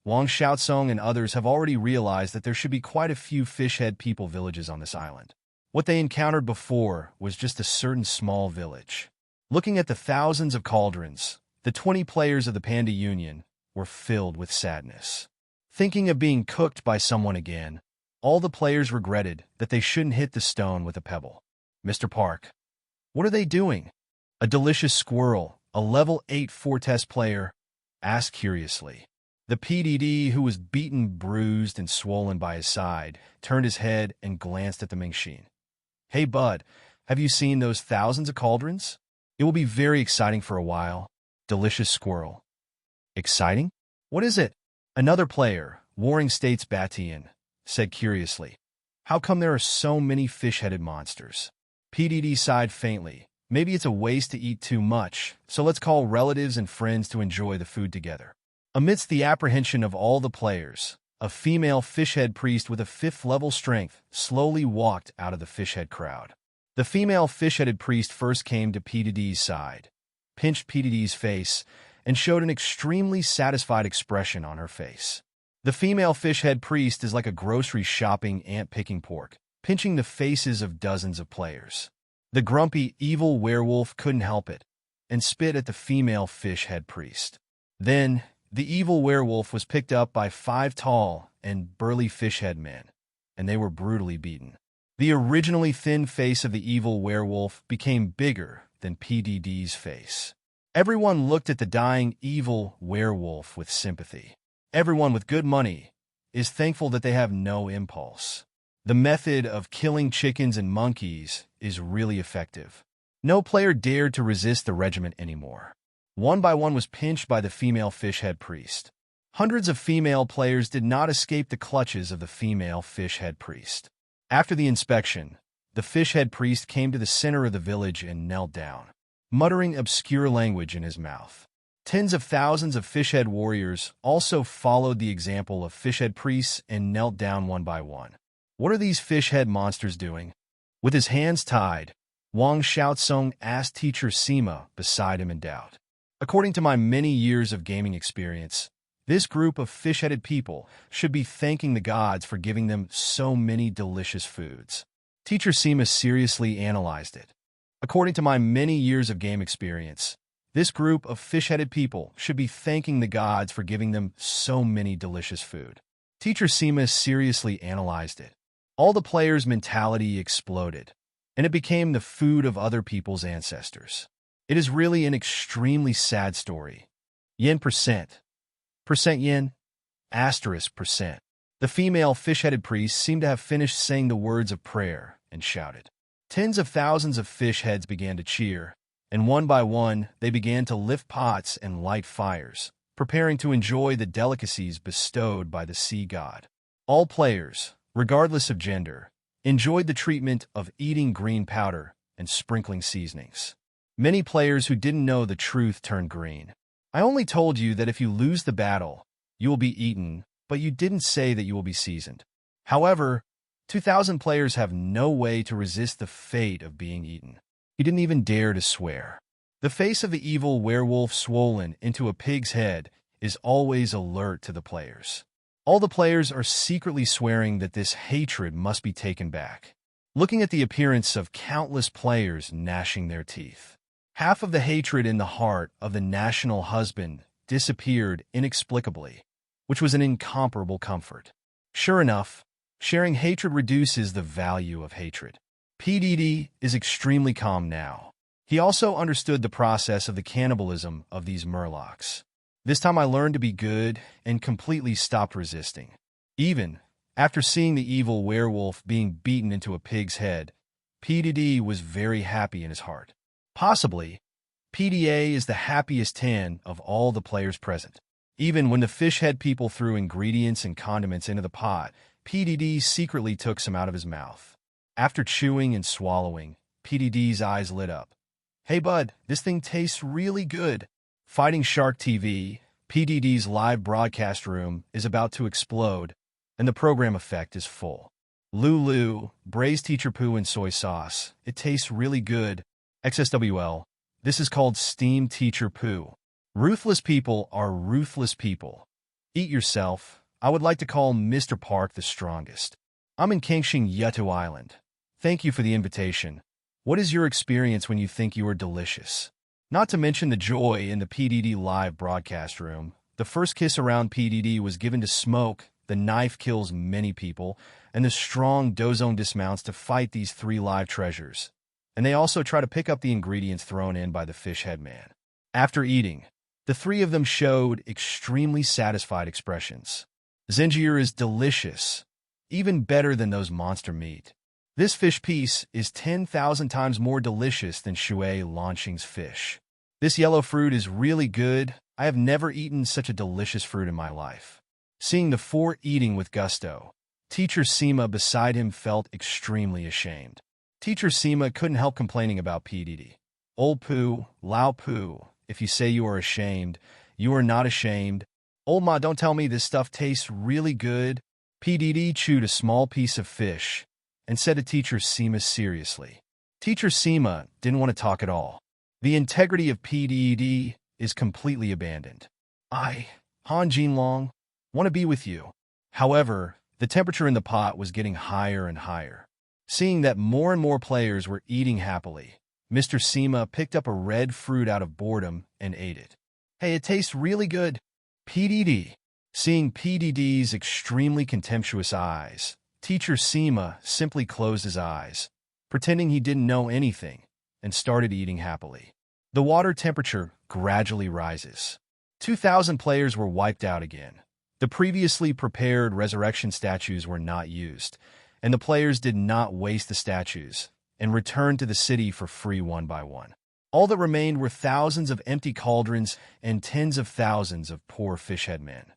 Wang Xiaosong and others have already realized that there should be quite a few fish-head people villages on this island. What they encountered before was just a certain small village. Looking at the thousands of cauldrons, the 20 players of the Panda Union were filled with sadness. Thinking of being cooked by someone again, all the players regretted that they shouldn't hit the stone with a pebble. Mr. Park, what are they doing? A delicious squirrel, a level 8 4-test player, asked curiously. The PDD, who was beaten, bruised, and swollen by his side, turned his head and glanced at the Mingxin. Hey, bud, have you seen those thousands of cauldrons? It will be very exciting for a while. Delicious squirrel. Exciting? What is it? Another player, Warring States Batian, said curiously. How come there are so many fish-headed monsters? PDD sighed faintly. Maybe it's a waste to eat too much, so let's call relatives and friends to enjoy the food together. Amidst the apprehension of all the players, a female fishhead priest with a 5th-level strength slowly walked out of the fishhead crowd. The female fish-headed priest first came to PDD's side, pinched PDD's face, and showed an extremely satisfied expression on her face. The female fishhead priest is like a grocery shopping ant picking pork, pinching the faces of dozens of players. The grumpy, evil werewolf couldn't help it, and spit at the female fishhead priest. Then, the evil werewolf was picked up by 5 tall and burly fishhead men, and they were brutally beaten. The originally thin face of the evil werewolf became bigger than PDD's face. Everyone looked at the dying evil werewolf with sympathy. Everyone with good money is thankful that they have no impulse. The method of killing chickens and monkeys is really effective. No player dared to resist the regiment anymore. One by one was pinched by the female fishhead priest. Hundreds of female players did not escape the clutches of the female fishhead priest. After the inspection, the fishhead priest came to the center of the village and knelt down, muttering obscure language in his mouth. Tens of thousands of fishhead warriors also followed the example of fishhead priests and knelt down one by one. What are these fishhead monsters doing? With his hands tied, Wang Xiaotsong asked teacher Sima beside him in doubt. According to my many years of gaming experience, this group of fish-headed people should be thanking the gods for giving them so many delicious foods. Teacher Sima seriously analyzed it. According to my many years of game experience, this group of fish-headed people should be thanking the gods for giving them so many delicious food. Teacher Sima seriously analyzed it. All the players' mentality exploded, and it became the food of other people's ancestors. It is really an extremely sad story. Yen percent. Percent yen. Asterisk percent. The female fish-headed priest seemed to have finished saying the words of prayer and shouted. Tens of thousands of fish heads began to cheer, and one by one they began to lift pots and light fires, preparing to enjoy the delicacies bestowed by the sea god. All players, regardless of gender, enjoyed the treatment of eating green powder and sprinkling seasonings. Many players who didn't know the truth turned green. I only told you that if you lose the battle, you will be eaten, but you didn't say that you will be seasoned. However, 2,000 players have no way to resist the fate of being eaten. He didn't even dare to swear. The face of the evil werewolf swollen into a pig's head is always alert to the players. All the players are secretly swearing that this hatred must be taken back. Looking at the appearance of countless players gnashing their teeth. Half of the hatred in the heart of the national husband disappeared inexplicably, which was an incomparable comfort. Sure enough, sharing hatred reduces the value of hatred. PDD is extremely calm now. He also understood the process of the cannibalism of these murlocs. This time I learned to be good and completely stopped resisting. Even after seeing the evil werewolf being beaten into a pig's head, PDD was very happy in his heart. Possibly, PDA is the happiest 10 of all the players present. Even when the fish-head people threw ingredients and condiments into the pot, PDD secretly took some out of his mouth. After chewing and swallowing, PDD's eyes lit up. Hey bud, this thing tastes really good. Fighting Shark TV, PDD's live broadcast room is about to explode, and the program effect is full. Lulu, braised teacher poo and soy sauce. It tastes really good. XSWL, this is called steamed teacher poo. Ruthless people are ruthless people. Eat yourself. I would like to call Mr. Park the strongest. I'm in Kangxing Yetu Island. Thank you for the invitation. What is your experience when you think you are delicious? Not to mention the joy in the PDD live broadcast room. The first kiss around PDD was given to Smoke, the knife kills many people, and the strong Dozone dismounts to fight these 3 live treasures. And they also try to pick up the ingredients thrown in by the fish head man. After eating, the 3 of them showed extremely satisfied expressions. Zinjir is delicious, even better than those monster meat. This fish piece is 10,000 times more delicious than Shui Lanxing's fish. This yellow fruit is really good. I have never eaten such a delicious fruit in my life. Seeing the 4 eating with gusto, teacher Sima beside him felt extremely ashamed. Teacher Sima couldn't help complaining about PDD. Old Poo, Lao Poo, if you say you are ashamed, you are not ashamed. Old Ma, don't tell me this stuff tastes really good. PDD chewed a small piece of fish and said to Teacher Sima seriously. Teacher Sima didn't want to talk at all. The integrity of PDD is completely abandoned. I, Han Jinlong, want to be with you. However, the temperature in the pot was getting higher and higher. Seeing that more and more players were eating happily, Mr. Sima picked up a red fruit out of boredom and ate it. Hey, it tastes really good. PDD. Seeing PDD's extremely contemptuous eyes, Teacher Sima simply closed his eyes, pretending he didn't know anything, and started eating happily. The water temperature gradually rises. 2,000 players were wiped out again. The previously prepared resurrection statues were not used, and the players did not waste the statues and returned to the city for free one by one. All that remained were thousands of empty cauldrons and tens of thousands of poor fishhead men.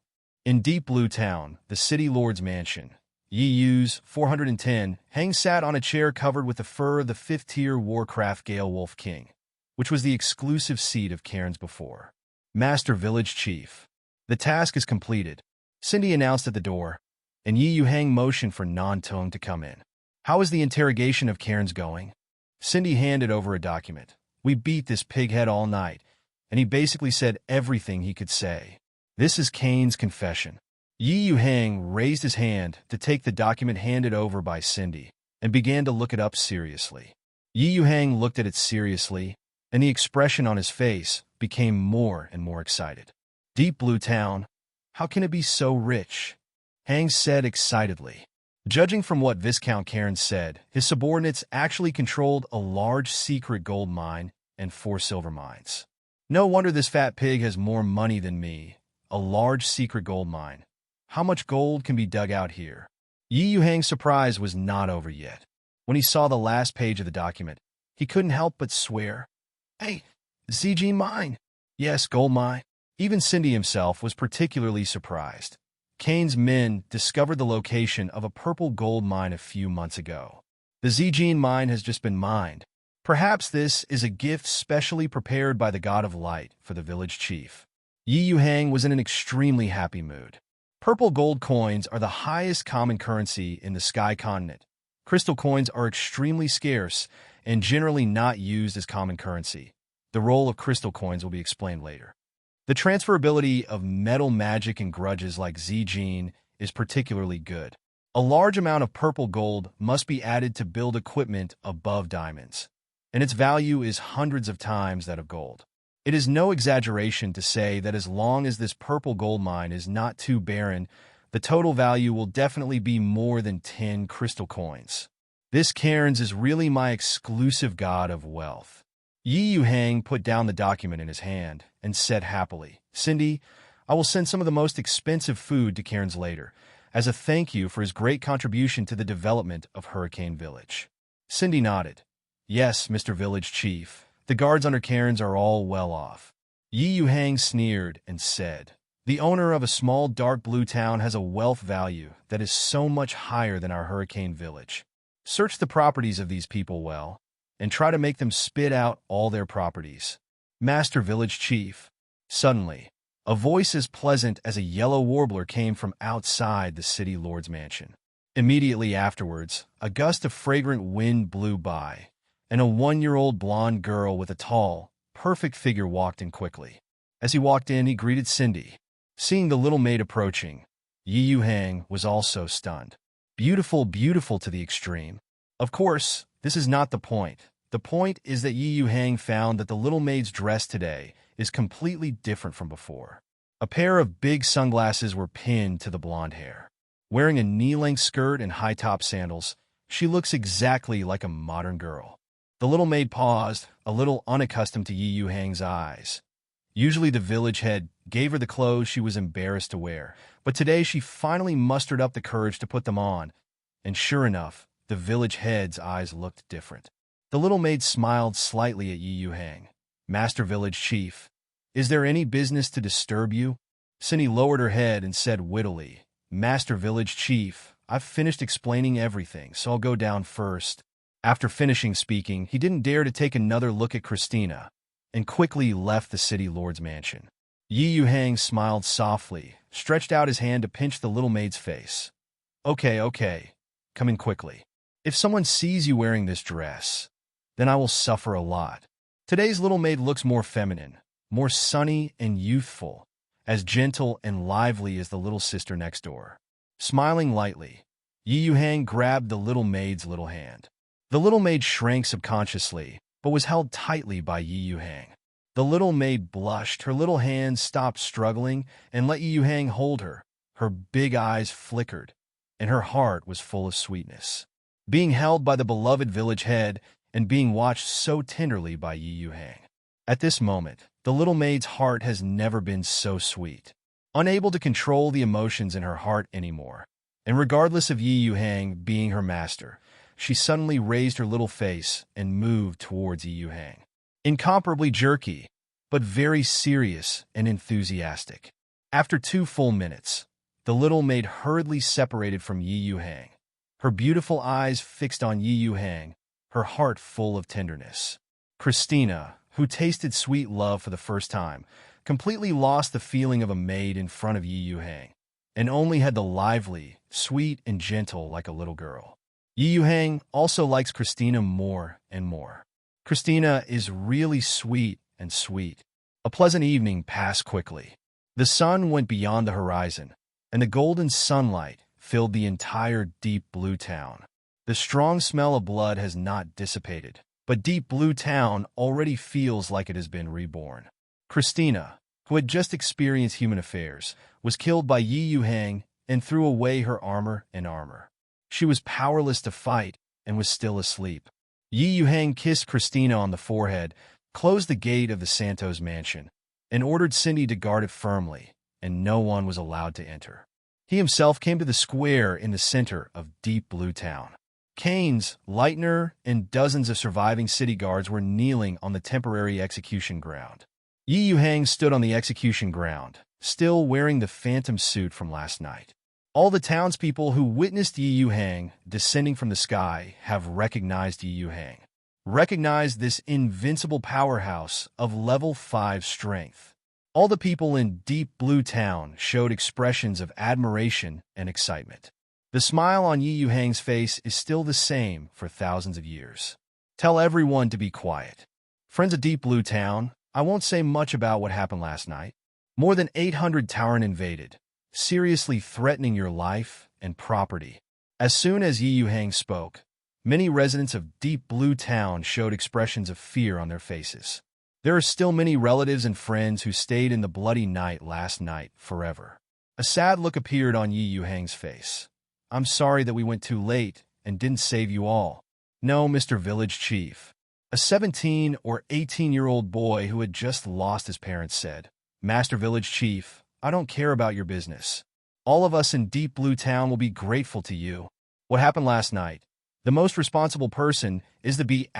In Deep Blue Town, the city lord's mansion, Yu's 410, Hang sat on a chair covered with the fur of the 5th-tier Warcraft Gale Wolf King, which was the exclusive seat of cairns before. Master Village Chief. The task is completed, Cindy announced at the door, and Yuhang motioned for Non-Tung to come in. How is the interrogation of cairns going? Cindy handed over a document. We beat this pighead all night, and he basically said everything he could say. This is Kane's confession. Yuhang raised his hand to take the document handed over by Cindy and began to look it up seriously. Yuhang looked at it seriously, and the expression on his face became more and more excited. Deep Blue Town, how can it be so rich? Hang said excitedly. Judging from what Viscount Cairn said, his subordinates actually controlled a large secret gold mine and 4 silver mines. No wonder this fat pig has more money than me. A large secret gold mine. How much gold can be dug out here? Yuhang's surprise was not over yet. When he saw the last page of the document, he couldn't help but swear, "Hey, ZG mine." Yes, gold mine. Even Cindy himself was particularly surprised. Kane's men discovered the location of a purple gold mine a few months ago. The Zijin mine has just been mined. Perhaps this is a gift specially prepared by the god of light for the village chief. Yuhang was in an extremely happy mood. Purple gold coins are the highest common currency in the Sky Continent. Crystal coins are extremely scarce and generally not used as common currency. The role of crystal coins will be explained later. The transferability of metal magic and grudges like Zijin is particularly good. A large amount of purple gold must be added to build equipment above diamonds, and its value is hundreds of times that of gold. It is no exaggeration to say that as long as this purple gold mine is not too barren, the total value will definitely be more than 10 crystal coins. This cairns is really my exclusive god of wealth. Yuhang put down the document in his hand and said happily, "Cindy, I will send some of the most expensive food to cairns later, as a thank you for his great contribution to the development of Hurricane Village." Cindy nodded. "Yes, Mr. Village Chief. The guards under cairns are all well off." Yuhang sneered and said, "The owner of a small dark blue town has a wealth value that is so much higher than our Hurricane Village. Search the properties of these people well, and try to make them spit out all their properties." Master Village Chief. Suddenly, a voice as pleasant as a yellow warbler came from outside the city lord's mansion. Immediately afterwards, a gust of fragrant wind blew by, and a 1-year-old blonde girl with a tall, perfect figure walked in quickly. As he walked in, he greeted Cindy. Seeing the little maid approaching, Yuhang was also stunned. Beautiful, beautiful to the extreme. Of course, this is not the point. The point is that Yuhang found that the little maid's dress today is completely different from before. A pair of big sunglasses were pinned to the blonde hair. Wearing a knee-length skirt and high-top sandals, she looks exactly like a modern girl. The little maid paused, a little unaccustomed to Yuhang's eyes. Usually the village head gave her the clothes she was embarrassed to wear, but today she finally mustered up the courage to put them on, and sure enough, the village head's eyes looked different. The little maid smiled slightly at Yuhang. "Master Village Chief, is there any business to disturb you?" Cindy lowered her head and said wittily, "Master Village Chief, I've finished explaining everything, so I'll go down first." After finishing speaking, he didn't dare to take another look at Christina, and quickly left the city lord's mansion. Yuhang smiled softly, stretched out his hand to pinch the little maid's face. Okay, come in quickly. If someone sees you wearing this dress, then I will suffer a lot." Today's little maid looks more feminine, more sunny and youthful, as gentle and lively as the little sister next door. Smiling lightly, Yuhang grabbed the little maid's little hand. The little maid shrank subconsciously, but was held tightly by Yuhang. The little maid blushed, her little hands stopped struggling, and let Yuhang hold her. Her big eyes flickered. and her heart was full of sweetness. Being held by the beloved village head and being watched so tenderly by Yuhang. At this moment, the little maid's heart has never been so sweet. Unable to control the emotions in her heart anymore, and regardless of Yuhang being her master, she suddenly raised her little face and moved towards Yuhang. Incomparably jerky, but very serious and enthusiastic. After 2 full minutes, the little maid hurriedly separated from Yuhang, her beautiful eyes fixed on Yuhang, her heart full of tenderness. Christina, who tasted sweet love for the first time, completely lost the feeling of a maid in front of Yuhang, and only had the lively, sweet, and gentle like a little girl. Yuhang also likes Christina more and more. Christina is really sweet and sweet. A pleasant evening passed quickly. The sun went beyond the horizon, and the golden sunlight filled the entire deep blue town. The strong smell of blood has not dissipated, but Deep Blue Town already feels like it has been reborn. Christina, who had just experienced human affairs, was killed by Yuhang and threw away her armor and armor. She was powerless to fight and was still asleep. Yuhang kissed Christina on the forehead, closed the gate of the Santos mansion, and ordered Cindy to guard it firmly, and no one was allowed to enter. He himself came to the square in the center of Deep Blue Town. Keynes, Lightner, and dozens of surviving city guards were kneeling on the temporary execution ground. Yuhang stood on the execution ground, still wearing the phantom suit from last night. All the townspeople who witnessed Yuhang descending from the sky have recognized Yuhang, recognized this invincible powerhouse of level 5 strength. All the people in Deep Blue Town showed expressions of admiration and excitement. The smile on Yuhang's face is still the same for thousands of years. Tell everyone to be quiet. Friends of Deep Blue Town, I won't say much about what happened last night. More than 800 Tauren invaded, seriously threatening your life and property. As soon as Yuhang spoke, many residents of Deep Blue Town showed expressions of fear on their faces. There are still many relatives and friends who stayed in the bloody night last night forever. A sad look appeared on Yuhang's face. I'm sorry that we went too late and didn't save you all. No, Mr. Village Chief. A 17 or 18-year-old boy who had just lost his parents said, Master Village Chief, I don't care about your business. All of us in Deep Blue Town will be grateful to you. What happened last night? The most responsible person is the B*************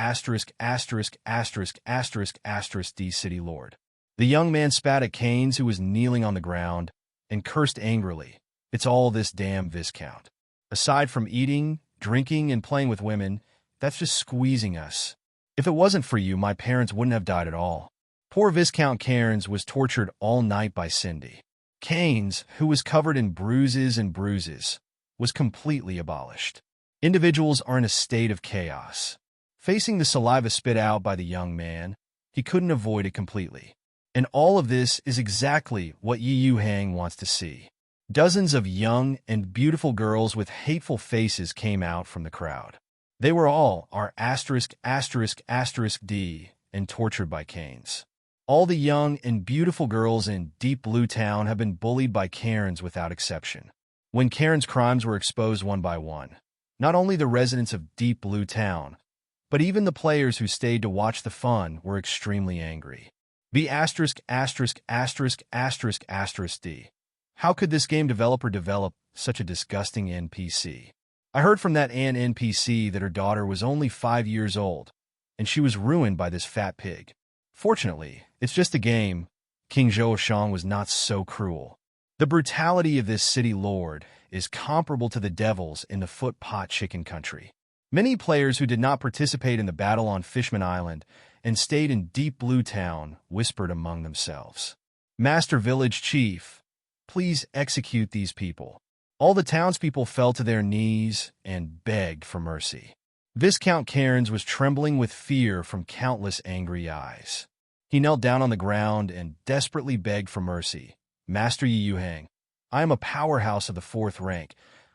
D City Lord. The young man spat at Keynes, who was kneeling on the ground, and cursed angrily. It's all this damn Viscount. Aside from eating, drinking, and playing with women, that's just squeezing us. If it wasn't for you, my parents wouldn't have died at all. Poor Viscount Cairns was tortured all night by Cindy. Keynes, who was covered in bruises and bruises, was completely abolished. Individuals are in a state of chaos. Facing the saliva spit out by the young man, he couldn't avoid it completely. And all of this is exactly what Yuhang wants to see. Dozens of young and beautiful girls with hateful faces came out from the crowd. They were all D and tortured by Keynes. All the young and beautiful girls in Deep Blue Town have been bullied by Cairns without exception. When Cairns' crimes were exposed one by one, not only the residents of Deep Blue Town, but even the players who stayed to watch the fun were extremely angry. D. How could this game developer develop such a disgusting NPC? I heard from that NPC that her daughter was only 5 years old, and she was ruined by this fat pig. Fortunately, it's just a game. King Zhou was not so cruel. The brutality of this city lord is comparable to the devils in the Foot Pot Chicken Country. Many players who did not participate in the battle on Fishman Island and stayed in Deep Blue Town whispered among themselves, Master Village Chief, please execute these people. All the townspeople fell to their knees and begged for mercy. Viscount Cairns was trembling with fear from countless angry eyes. He knelt down on the ground and desperately begged for mercy. Master Yuhang, I am a powerhouse of the 4th rank.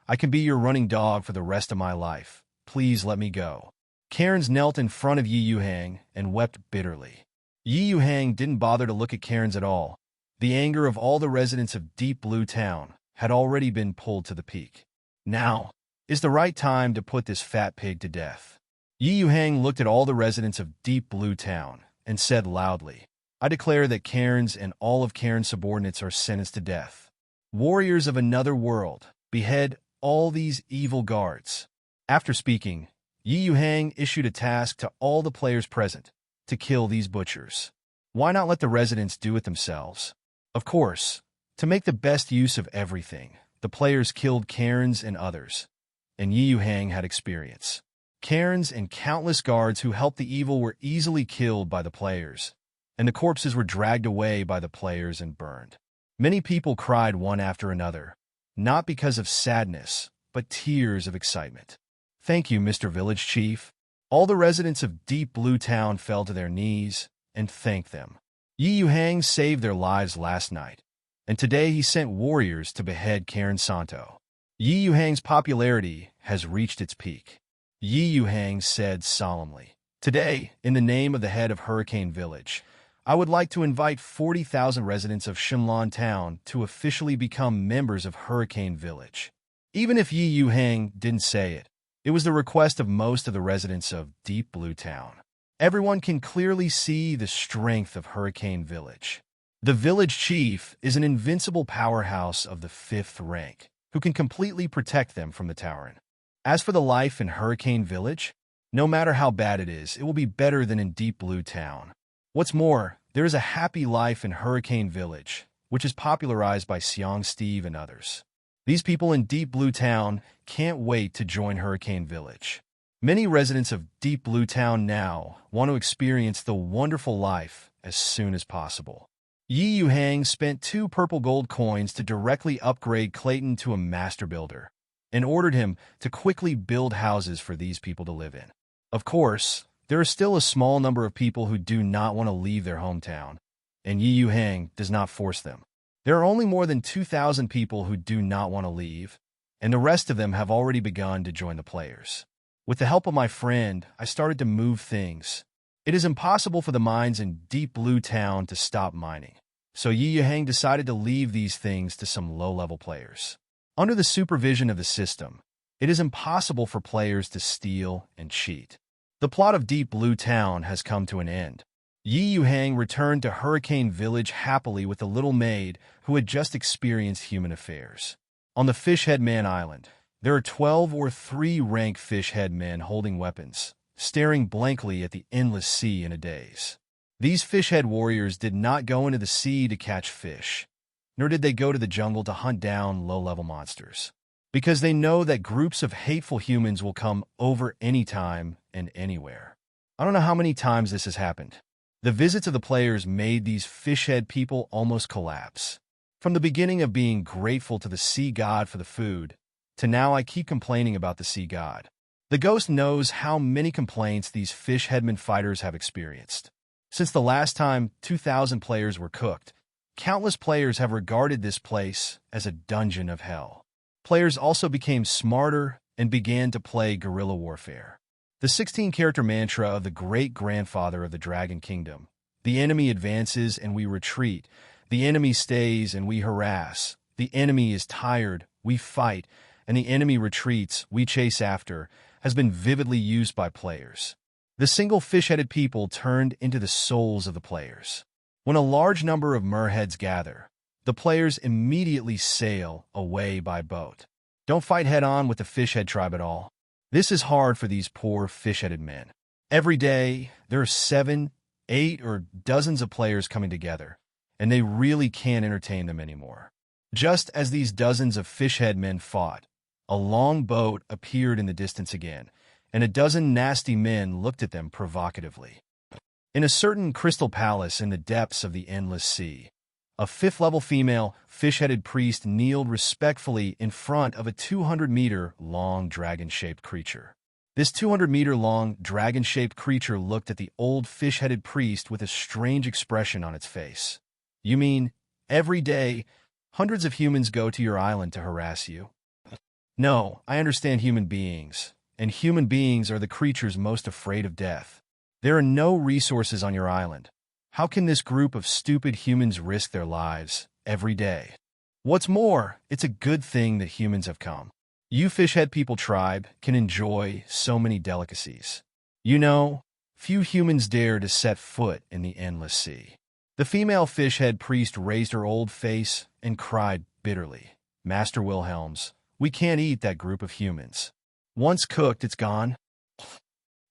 I can be your running dog for the rest of my life. Please let me go. Cairns knelt in front of Yuhang and wept bitterly. Yuhang didn't bother to look at Cairns at all. The anger of all the residents of Deep Blue Town had already been pulled to the peak. Now is the right time to put this fat pig to death. Yuhang looked at all the residents of Deep Blue Town and said loudly, I declare that Cairns and all of Cairns' subordinates are sentenced to death. Warriors of another world, behead all these evil guards. After speaking, Yuhang issued a task to all the players present to kill these butchers. Why not let the residents do it themselves? Of course, to make the best use of everything, the players killed Cairns and others, and Yuhang had experience. Cairns and countless guards who helped the evil were easily killed by the players, and the corpses were dragged away by the players and burned. Many people cried one after another, not because of sadness, but tears of excitement. Thank you, Mr. Village Chief. All the residents of Deep Blue Town fell to their knees and thanked them. Yuhang saved their lives last night, and today he sent warriors to behead Karen Santo. Yuhang's popularity has reached its peak. Yuhang said solemnly, Today, in the name of the head of Hurricane Village, I would like to invite 40,000 residents of Shenlong Town to officially become members of Hurricane Village. Even if Yuhang didn't say it, it was the request of most of the residents of Deep Blue Town. Everyone can clearly see the strength of Hurricane Village. The village chief is an invincible powerhouse of the 5th rank, who can completely protect them from the Tauren. As for the life in Hurricane Village, no matter how bad it is, it will be better than in Deep Blue Town. What's more, there is a happy life in Hurricane Village, which is popularized by Seong Steve and others. These people in Deep Blue Town can't wait to join Hurricane Village. Many residents of Deep Blue Town now want to experience the wonderful life as soon as possible. Yuhang spent 2 purple gold coins to directly upgrade Clayton to a master builder, and ordered him to quickly build houses for these people to live in. Of course, there are still a small number of people who do not want to leave their hometown, and Yuhang does not force them. There are only more than 2,000 people who do not want to leave, and the rest of them have already begun to join the players. With the help of my friend, I started to move things. It is impossible for the mines in Deep Blue Town to stop mining, so Yuhang decided to leave these things to some low-level players. Under the supervision of the system, it is impossible for players to steal and cheat. The plot of Deep Blue Town has come to an end. Yuhang returned to Hurricane Village happily with the little maid who had just experienced human affairs. On the Fishhead Man Island, there are 12 or 3-rank Fishhead men holding weapons, staring blankly at the endless sea in a daze. These Fishhead warriors did not go into the sea to catch fish, nor did they go to the jungle to hunt down low-level monsters, because they know that groups of hateful humans will come over anytime and anywhere. I don't know how many times this has happened. The visits of the players made these Fishhead people almost collapse. From the beginning of being grateful to the sea god for the food, to now I keep complaining about the sea god. The ghost knows how many complaints these Fishheadman fighters have experienced. Since the last time 2,000 players were cooked, countless players have regarded this place as a dungeon of hell. Players also became smarter and began to play guerrilla warfare. The 16-character mantra of the great-grandfather of the Dragon Kingdom: the enemy advances and we retreat, the enemy stays and we harass, the enemy is tired, we fight, and the enemy retreats, we chase after, has been vividly used by players. The single fish-headed people turned into the souls of the players. When a large number of merheads gather, the players immediately sail away by boat. Don't fight head-on with the Fishhead tribe at all. This is hard for these poor fish-headed men. Every day, there are 7, 8, or dozens of players coming together, and they really can't entertain them anymore. Just as these dozens of fish-head men fought, a long boat appeared in the distance again, and a dozen nasty men looked at them provocatively. In a certain crystal palace in the depths of the endless sea, a 5th-level female fish-headed priest kneeled respectfully in front of a 200-meter-long dragon-shaped creature. This 200-meter-long dragon-shaped creature looked at the old fish-headed priest with a strange expression on its face. You mean, every day, hundreds of humans go to your island to harass you? No, I understand human beings, and human beings are the creatures most afraid of death. There are no resources on your island. How can this group of stupid humans risk their lives every day? What's more, it's a good thing that humans have come. You fishhead people tribe can enjoy so many delicacies. You know, few humans dare to set foot in the endless sea. The female fishhead priest raised her old face and cried bitterly, Master Wilhelms, we can't eat that group of humans. Once cooked, it's gone.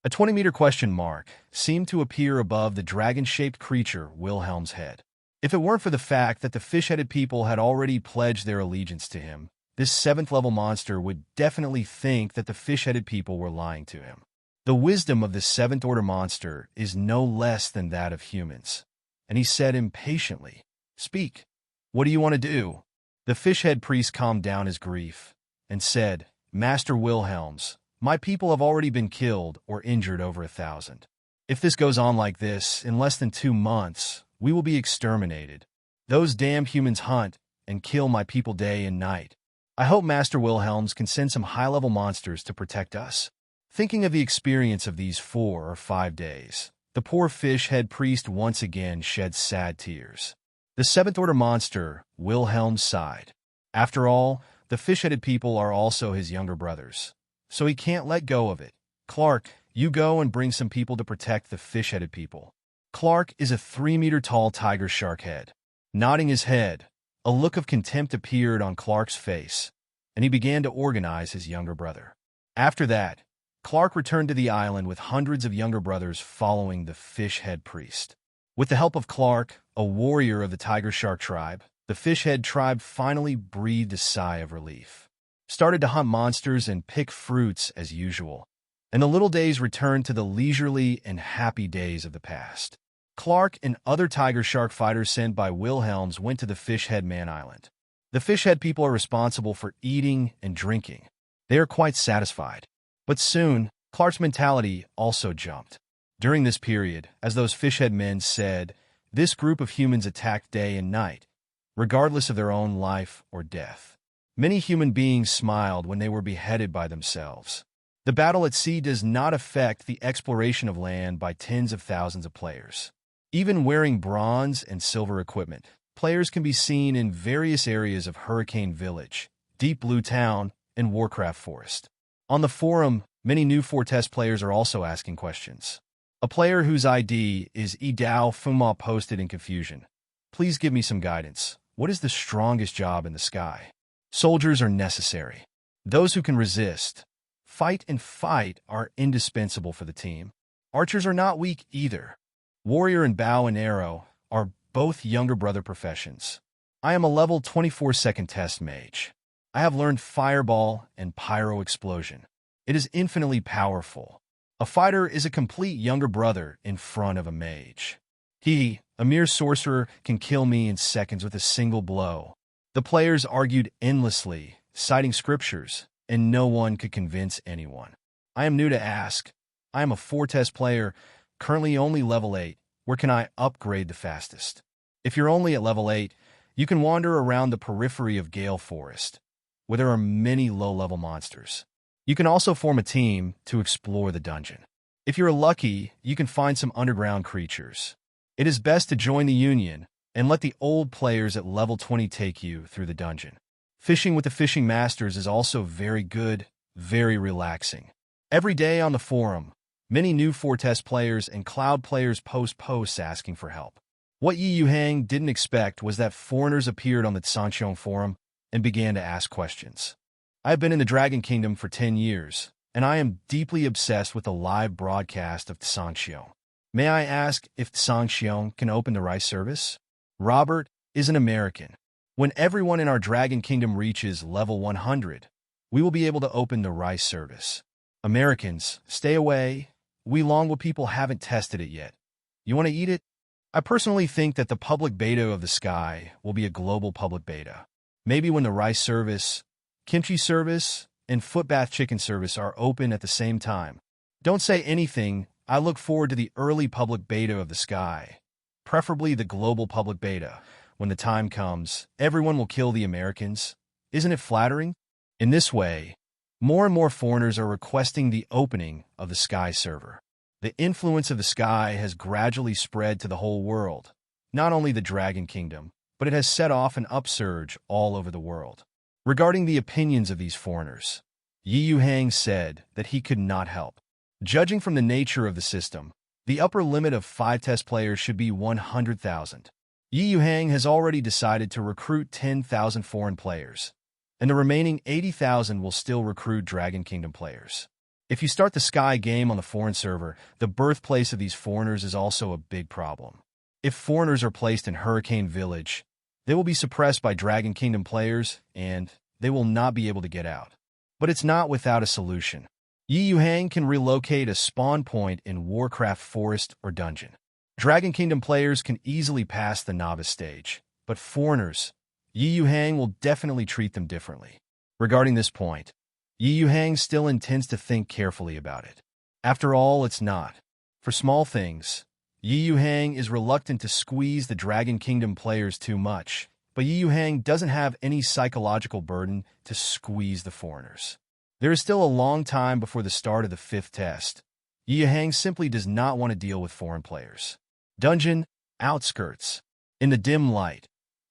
A 20-meter question mark seemed to appear above the dragon-shaped creature Wilhelm's head. If it weren't for the fact that the fish-headed people had already pledged their allegiance to him, this seventh-level monster would definitely think that the fish-headed people were lying to him. The wisdom of this seventh-order monster is no less than that of humans. And he said impatiently, Speak. What do you want to do? The fish-head priest calmed down his grief and said, Master Wilhelms, my people have already been killed or injured over 1,000. If this goes on like this, in less than 2 months, we will be exterminated. Those damn humans hunt and kill my people day and night. I hope Master Wilhelms can send some high-level monsters to protect us. Thinking of the experience of these 4 or 5 days, the poor fish-head priest once again shed sad tears. The seventh-order monster, Wilhelm, sighed. After all, the fish-headed people are also his younger brothers, so he can't let go of it. Clark, you go and bring some people to protect the fish-headed people. Clark is a 3-meter-tall tiger shark head. Nodding his head, a look of contempt appeared on Clark's face, and he began to organize his younger brother. After that, Clark returned to the island with hundreds of younger brothers following the fish-head priest. With the help of Clark, a warrior of the tiger shark tribe, the fish-head tribe finally breathed a sigh of relief, started to hunt monsters and pick fruits as usual, and the little days returned to the leisurely and happy days of the past. Clark and other tiger shark fighters sent by Wilhelms went to the fish-head man island. The fish-head people are responsible for eating and drinking. They are quite satisfied. But soon, Clark's mentality also jumped. During this period, as those fish-head men said, this group of humans attacked day and night, regardless of their own life or death. Many human beings smiled when they were beheaded by themselves. The battle at sea does not affect the exploration of land by tens of thousands of players. Even wearing bronze and silver equipment, players can be seen in various areas of Hurricane Village, Deep Blue Town, and Warcraft Forest. On the forum, many new Fortest players are also asking questions. A player whose ID is Idao Fuma posted in confusion. Please give me some guidance. What is the strongest job in the sky? Soldiers are necessary. Those who can resist, fight are indispensable for the team. Archers are not weak either. Warrior and bow and arrow are both younger brother professions. I am a level 24-second test mage. I have learned Fireball and Pyro Explosion. It is infinitely powerful. A fighter is a complete younger brother in front of a mage. He, a mere sorcerer, can kill me in seconds with a single blow. The players argued endlessly, citing scriptures, and no one could convince anyone. I am new to Ask. I am a Fortest player, currently only level 8. Where can I upgrade the fastest? If you're only at level 8, you can wander around the periphery of Gale Forest, where there are many low-level monsters. You can also form a team to explore the dungeon. If you're lucky, you can find some underground creatures. It is best to join the Union and let the old players at level 20 take you through the dungeon. Fishing with the fishing masters is also very good, very relaxing. Every day on the forum, many new Fortest players and Cloud players post posts asking for help. What Yuhang didn't expect was that foreigners appeared on the Tsanxiong forum and began to ask questions. I have been in the Dragon Kingdom for 10 years, and I am deeply obsessed with the live broadcast of Tsanxiong. May I ask if Tsanxiong can open the rice service? Robert is an American. When everyone in our Dragon Kingdom reaches level 100, we will be able to open the rice service. Americans, stay away. We Longwood people haven't tested it yet. You want to eat it? I personally think that the public beta of the sky will be a global public beta. Maybe when the rice service, kimchi service, and footbath chicken service are open at the same time. Don't say anything. I look forward to the early public beta of the sky, preferably the global public beta. When the time comes, everyone will kill the Americans. Isn't it flattering? In this way, more and more foreigners are requesting the opening of the Sky server. The influence of the Sky has gradually spread to the whole world, not only the Dragon Kingdom, but it has set off an upsurge all over the world. Regarding the opinions of these foreigners, Yuhang said that he could not help. Judging from the nature of the system, the upper limit of 5 test players should be 100,000. Yuhang has already decided to recruit 10,000 foreign players, and the remaining 80,000 will still recruit Dragon Kingdom players. If you start the Sky game on the foreign server, the birthplace of these foreigners is also a big problem. If foreigners are placed in Hurricane Village, they will be suppressed by Dragon Kingdom players, and they will not be able to get out. But it's not without a solution. Yuhang can relocate a spawn point in Warcraft Forest or Dungeon. Dragon Kingdom players can easily pass the novice stage, but foreigners, Yuhang will definitely treat them differently. Regarding this point, Yuhang still intends to think carefully about it. After all, it's not. For small things, Yuhang is reluctant to squeeze the Dragon Kingdom players too much, but Yuhang doesn't have any psychological burden to squeeze the foreigners. There is still a long time before the start of the 5th test. Yuhang simply does not want to deal with foreign players. Dungeon outskirts. In the dim light,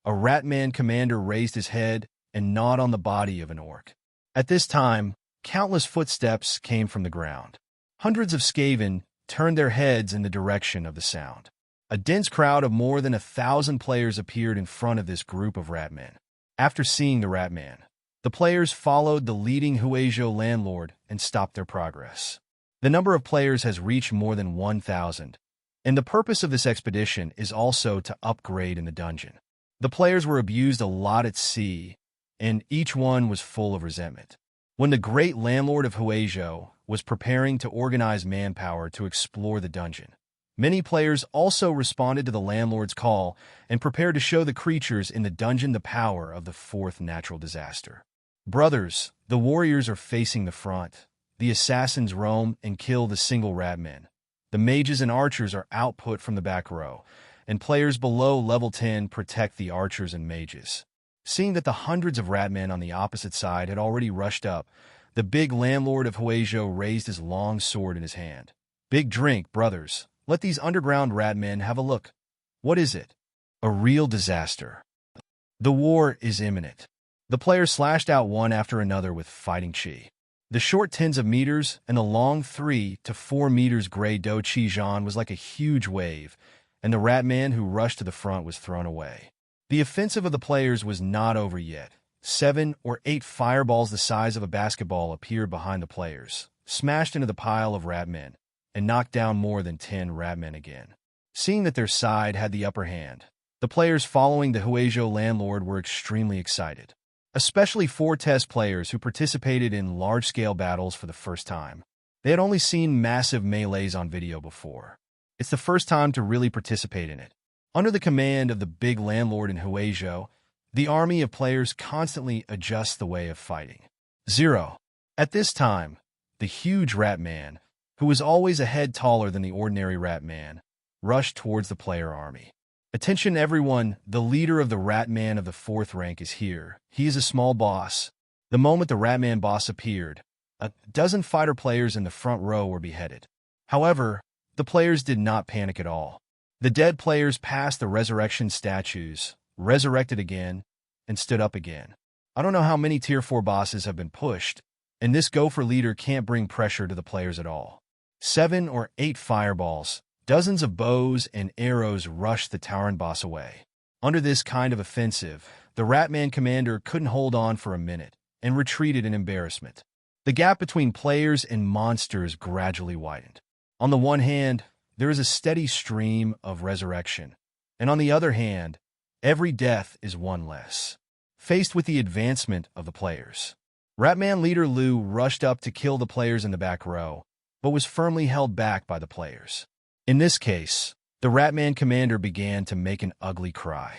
a Ratman commander raised his head and gnawed on the body of an orc. At this time, countless footsteps came from the ground. Hundreds of Skaven turned their heads in the direction of the sound. A dense crowd of more than 1,000 players appeared in front of this group of Ratmen. After seeing the Ratman, the players followed the leading Huizhou landlord and stopped their progress. The number of players has reached more than 1,000, and the purpose of this expedition is also to upgrade in the dungeon. The players were abused a lot at sea, and each one was full of resentment. When the great landlord of Huizhou was preparing to organize manpower to explore the dungeon, many players also responded to the landlord's call and prepared to show the creatures in the dungeon the power of the 4th natural disaster. Brothers, the warriors are facing the front. The assassins roam and kill the single Ratmen. The mages and archers are output from the back row, and players below level 10 protect the archers and mages. Seeing that the hundreds of Ratmen on the opposite side had already rushed up, the big landlord of Huizhou raised his long sword in his hand. Big drink, brothers. Let these underground Ratmen have a look. What is it? A real disaster. The war is imminent. The players slashed out one after another with fighting chi. The short tens of meters and the long 3 to 4 meters gray Do Chi Zhan was like a huge wave, and the Ratman who rushed to the front was thrown away. The offensive of the players was not over yet. 7 or 8 fireballs the size of a basketball appeared behind the players, smashed into the pile of Ratmen, and knocked down more than 10 Ratmen again. Seeing that their side had the upper hand, the players following the Huizhou landlord were extremely excited, especially 4 test players who participated in large-scale battles for the first time. They had only seen massive melees on video before. It's the first time to really participate in it. Under the command of the big landlord in Huizhou, the army of players constantly adjusts the way of fighting. 0. At this time, the huge Ratman, who was always a head taller than the ordinary Ratman, rushed towards the player army. Attention everyone, the leader of the Ratman of the 4th rank is here. He is a small boss. The moment the Ratman boss appeared, a dozen fighter players in the front row were beheaded. However, the players did not panic at all. The dead players passed the resurrection statues, resurrected again, and stood up again. I don't know how many tier 4 bosses have been pushed, and this gopher leader can't bring pressure to the players at all. 7 or 8 fireballs, dozens of bows and arrows rushed the Tauren boss away. Under this kind of offensive, the Ratman commander couldn't hold on for a minute and retreated in embarrassment. The gap between players and monsters gradually widened. On the one hand, there is a steady stream of resurrection, and on the other hand, every death is one less. Faced with the advancement of the players, Ratman leader Liu rushed up to kill the players in the back row, but was firmly held back by the players. In this case, the Ratman commander began to make an ugly cry.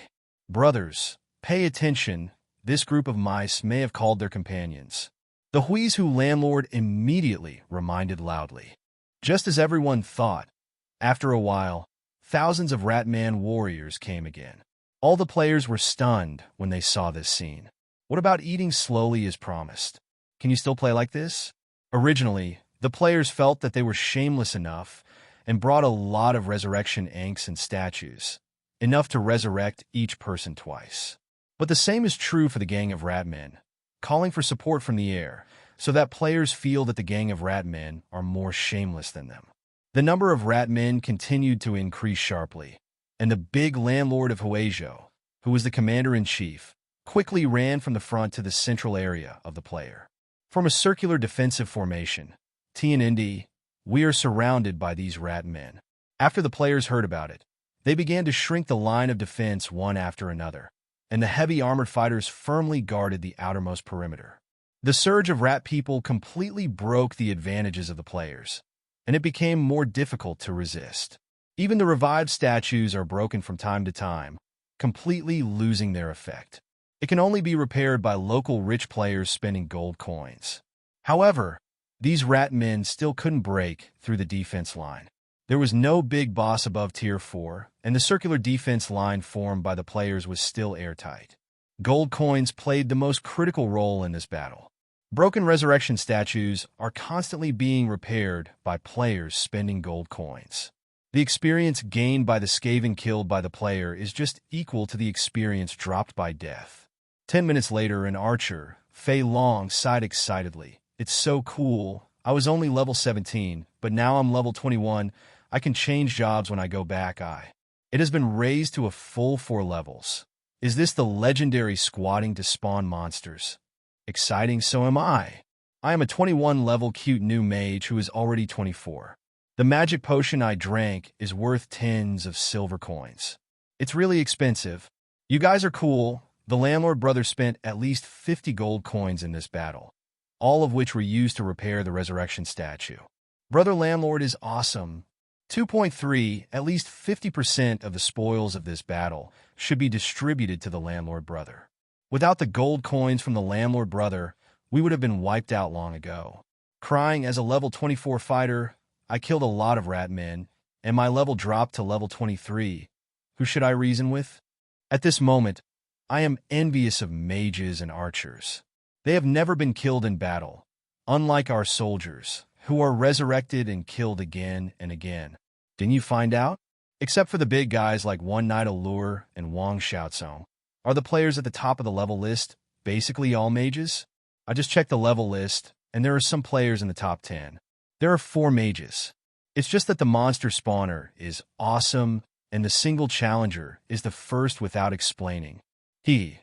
Brothers, pay attention, this group of mice may have called their companions. The Huizhou landlord immediately reminded loudly. Just as everyone thought, after a while, thousands of Ratman warriors came again. All the players were stunned when they saw this scene. What about eating slowly as promised? Can you still play like this? Originally, the players felt that they were shameless enough and brought a lot of resurrection inks and statues, enough to resurrect each person twice. But the same is true for the gang of Ratmen. calling for support from the air, so that players feel that the gang of rat men are more shameless than them. The number of rat men continued to increase sharply, and the big landlord of Huizhou, who was the commander-in-chief, quickly ran from the front to the central area of the player. From a circular defensive formation, TNND, we are surrounded by these rat men. After the players heard about it, they began to shrink the line of defense one after another, and the heavy armored fighters firmly guarded the outermost perimeter. The surge of rat people completely broke the advantages of the players, and it became more difficult to resist. Even the revived statues are broken from time to time, completely losing their effect. It can only be repaired by local rich players spending gold coins. However, these rat men still couldn't break through the defense line. There was no big boss above Tier 4, and the circular defense line formed by the players was still airtight. Gold coins played the most critical role in this battle. Broken resurrection statues are constantly being repaired by players spending gold coins. The experience gained by the Skaven killed by the player is just equal to the experience dropped by death. 10 minutes later, an archer, Fei Long, sighed excitedly. "It's so cool. I was only level 17, but now I'm level 21. I can change jobs when I go back. It has been raised to a full 4 levels. Is this the legendary squatting to spawn monsters? Exciting, so am I. I am a 21 level cute new mage who is already 24. The magic potion I drank is worth tens of silver coins. It's really expensive. You guys are cool." The landlord brother spent at least 50 gold coins in this battle, all of which were used to repair the resurrection statue. Brother landlord is awesome. 2.3, at least 50% of the spoils of this battle should be distributed to the landlord brother. Without the gold coins from the landlord brother, we would have been wiped out long ago. Crying as a level 24 fighter, I killed a lot of rat men, and my level dropped to level 23. Who should I reason with? At this moment, I am envious of mages and archers. They have never been killed in battle, unlike our soldiers, who are resurrected and killed again and again. Didn't you find out? Except for the big guys like One Night Allure and Wang Xiaozong, are the players at the top of the level list basically all mages? I just checked the level list, and there are some players in the top 10. There are 4 mages. It's just that the monster spawner is awesome, and the single challenger is the first without explaining.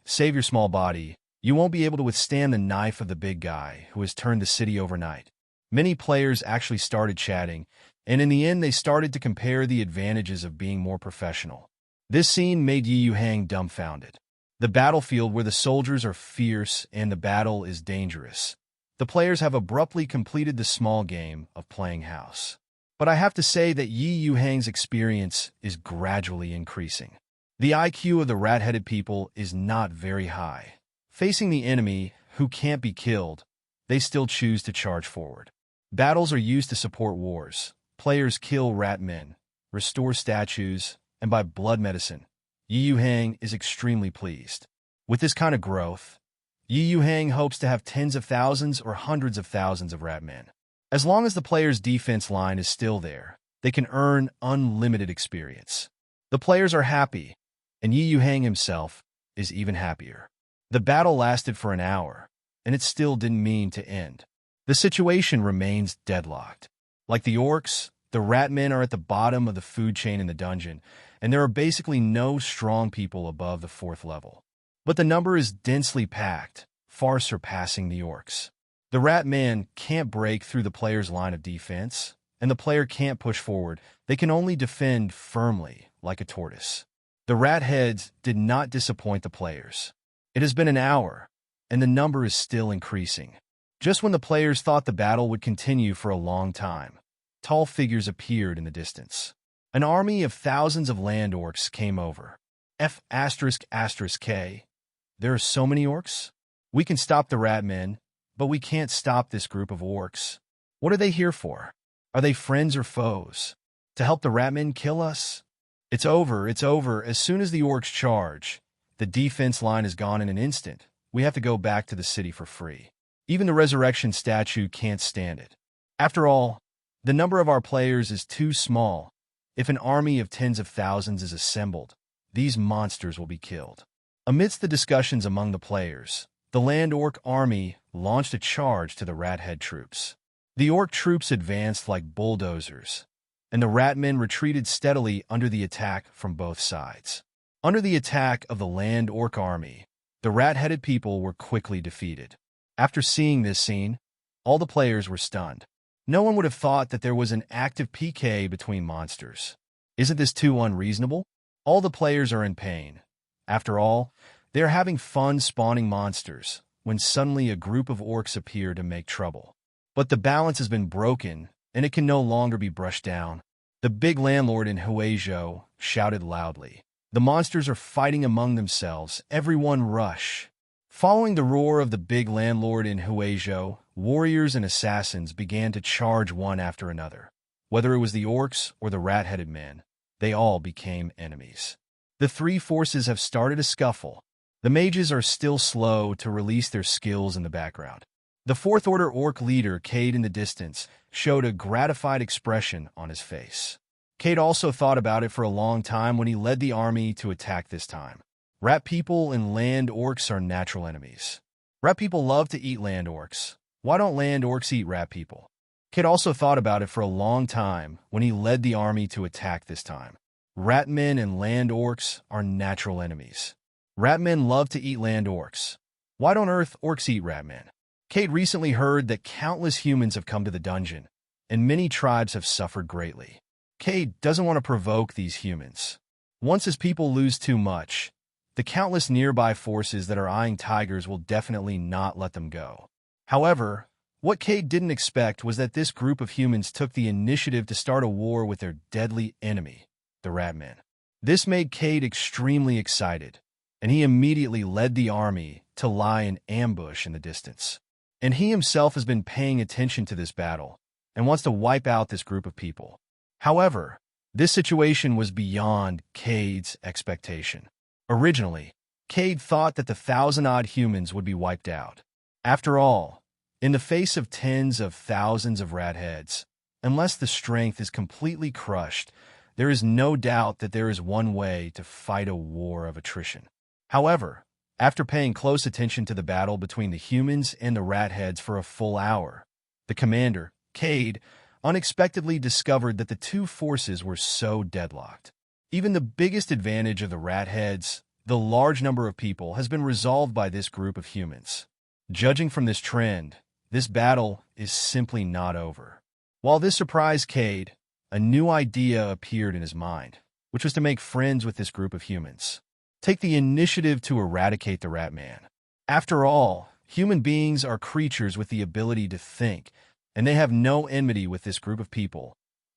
Save your small body. You won't be able to withstand the knife of the big guy who has turned the city overnight. Many players actually started chatting, and in the end they started to compare the advantages of being more professional. This scene made Yuhang dumbfounded. The battlefield where the soldiers are fierce and the battle is dangerous. The players have abruptly completed the small game of playing house. But I have to say that Yuhang's experience is gradually increasing. The IQ of the rat-headed people is not very high. Facing the enemy, who can't be killed, they still choose to charge forward. Battles are used to support wars. Players kill rat men, restore statues, and buy blood medicine. Yuhang is extremely pleased. With this kind of growth, Yuhang hopes to have tens of thousands or hundreds of thousands of rat men. As long as the player's defense line is still there, they can earn unlimited experience. The players are happy, and Yuhang himself is even happier. The battle lasted for an hour, and it still didn't mean to end. The situation remains deadlocked. Like the orcs, the rat men are at the bottom of the food chain in the dungeon, and there are basically no strong people above the 4th level. But the number is densely packed, far surpassing the orcs. The rat men can't break through the player's line of defense, and the player can't push forward. They can only defend firmly, like a tortoise. The rat heads did not disappoint the players. It has been an hour, and the number is still increasing. Just when the players thought the battle would continue for a long time, tall figures appeared in the distance. An army of thousands of land orcs came over. F***K. There are so many orcs? We can stop the rat men, but we can't stop this group of orcs. What are they here for? Are they friends or foes? To help the rat men kill us? It's over. As soon as the orcs charge, the defense line is gone in an instant. We have to go back to the city for free. Even the resurrection statue can't stand it. After all, the number of our players is too small. If an army of tens of thousands is assembled, these monsters will be killed. Amidst the discussions among the players, the land orc army launched a charge to the rat-head troops. The orc troops advanced like bulldozers, and the ratmen retreated steadily under the attack from both sides. Under the attack of the land orc army, the rat-headed people were quickly defeated. After seeing this scene, all the players were stunned. No one would have thought that there was an active PK between monsters. Isn't this too unreasonable? All the players are in pain. After all, they are having fun spawning monsters when suddenly a group of orcs appear to make trouble. But the balance has been broken, and it can no longer be brushed down. The big landlord in Huizhou shouted loudly. The monsters are fighting among themselves. Everyone rush. Following the roar of the big landlord in Huizhou, warriors and assassins began to charge one after another. Whether it was the orcs or the rat-headed men, they all became enemies. The three forces have started a scuffle. The mages are still slow to release their skills in the background. The Fourth Order orc leader, Cade, in the distance, showed a gratified expression on his face. Cade also thought about it for a long time when he led the army to attack this time. Rat people and land orcs are natural enemies. Rat people love to eat land orcs. Why don't land orcs eat rat people? Cade also thought about it for a long time when he led the army to attack this time. Ratmen and land orcs are natural enemies. Ratmen love to eat land orcs. Why don't earth orcs eat ratmen? Cade recently heard that countless humans have come to the dungeon, and many tribes have suffered greatly. Cade doesn't want to provoke these humans. Once his people lose too much, the countless nearby forces that are eyeing tigers will definitely not let them go. However, what Cade didn't expect was that this group of humans took the initiative to start a war with their deadly enemy, the ratmen. This made Cade extremely excited, and he immediately led the army to lie in ambush in the distance. And he himself has been paying attention to this battle and wants to wipe out this group of people. However, this situation was beyond Cade's expectation. Originally, Cade thought that the 1,000-odd humans would be wiped out. After all, in the face of tens of thousands of rat heads, unless the strength is completely crushed, there is no doubt that there is one way to fight a war of attrition. However, after paying close attention to the battle between the humans and the rat heads for a full hour, the commander, Cade, unexpectedly discovered that the two forces were so deadlocked. Even the biggest advantage of the rat heads, the large number of people, has been resolved by this group of humans. Judging from this trend, this battle is simply not over. While this surprised Cade, a new idea appeared in his mind, which was to make friends with this group of humans. Take the initiative to eradicate the Ratman. After all, human beings are creatures with the ability to think, and they have no enmity with this group of people,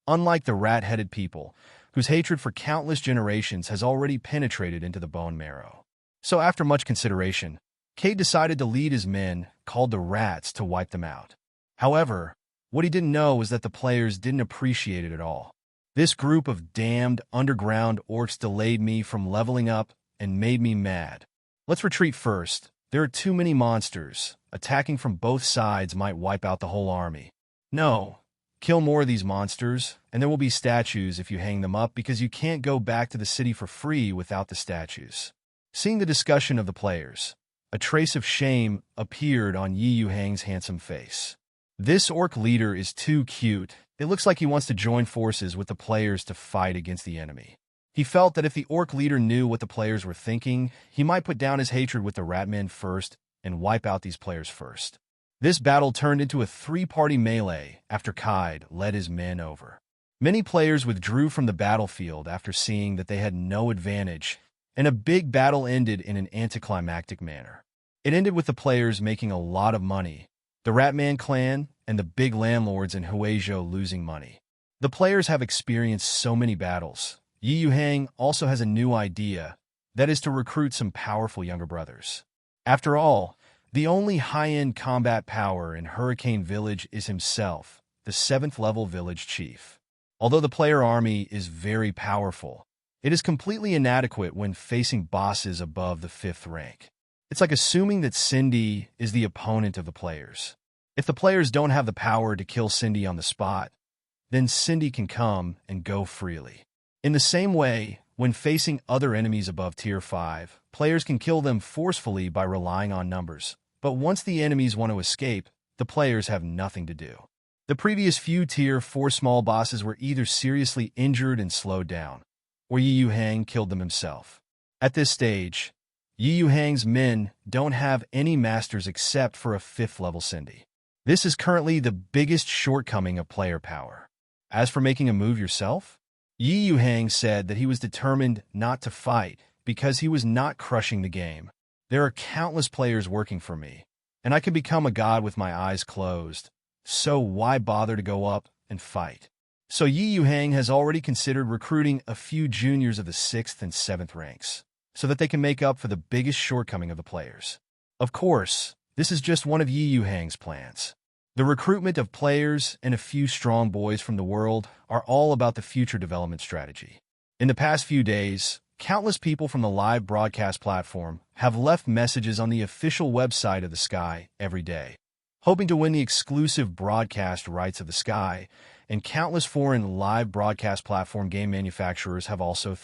unlike the rat-headed people, whose hatred for countless generations has already penetrated into the bone marrow. So after much consideration, Cade decided to lead his men, called the Rats, to wipe them out. However, what he didn't know was that the players didn't appreciate it at all. This group of damned underground orcs delayed me from leveling up and made me mad. Let's retreat first. There are too many monsters. Attacking from both sides might wipe out the whole army. No. Kill more of these monsters, and there will be statues if you hang them up because you can't go back to the city for free without the statues. Seeing the discussion of the players, a trace of shame appeared on Yuhang's handsome face. This orc leader is too cute. It looks like he wants to join forces with the players to fight against the enemy. He felt that if the orc leader knew what the players were thinking, he might put down his hatred with the Ratmen first and wipe out these players first. This battle turned into a three-party melee after Cade led his men over. Many players withdrew from the battlefield after seeing that they had no advantage, and a big battle ended in an anticlimactic manner. It ended with the players making a lot of money, the Ratman clan and the big landlords in Huizhou losing money. The players have experienced so many battles. Yuhang also has a new idea, that is to recruit some powerful younger brothers. After all, the only high-end combat power in Hurricane Village is himself, the 7th level village chief. Although the player army is very powerful, it is completely inadequate when facing bosses above the 5th rank. It's like assuming that Cindy is the opponent of the players. If the players don't have the power to kill Cindy on the spot, then Cindy can come and go freely. In the same way, when facing other enemies above Tier 5, players can kill them forcefully by relying on numbers. But once the enemies want to escape, the players have nothing to do. The previous few Tier 4 small bosses were either seriously injured and slowed down, or Yuhang killed them himself. At this stage, Yuhang's men don't have any masters except for a 5th level Cindy. This is currently the biggest shortcoming of player power. As for making a move yourself, Yuhang said that he was determined not to fight because he was not crushing the game. There are countless players working for me, and I could become a god with my eyes closed. So why bother to go up and fight? So Yuhang has already considered recruiting a few juniors of the 6th and 7th ranks, so that they can make up for the biggest shortcoming of the players. Of course, this is just one of Yuhang's plans. The recruitment of players and a few strong boys from the world are all about the future development strategy. In the past few days, countless people from the live broadcast platform have left messages on the official website of the Sky every day, hoping to win the exclusive broadcast rights of the Sky, and countless foreign live broadcast platform game manufacturers have also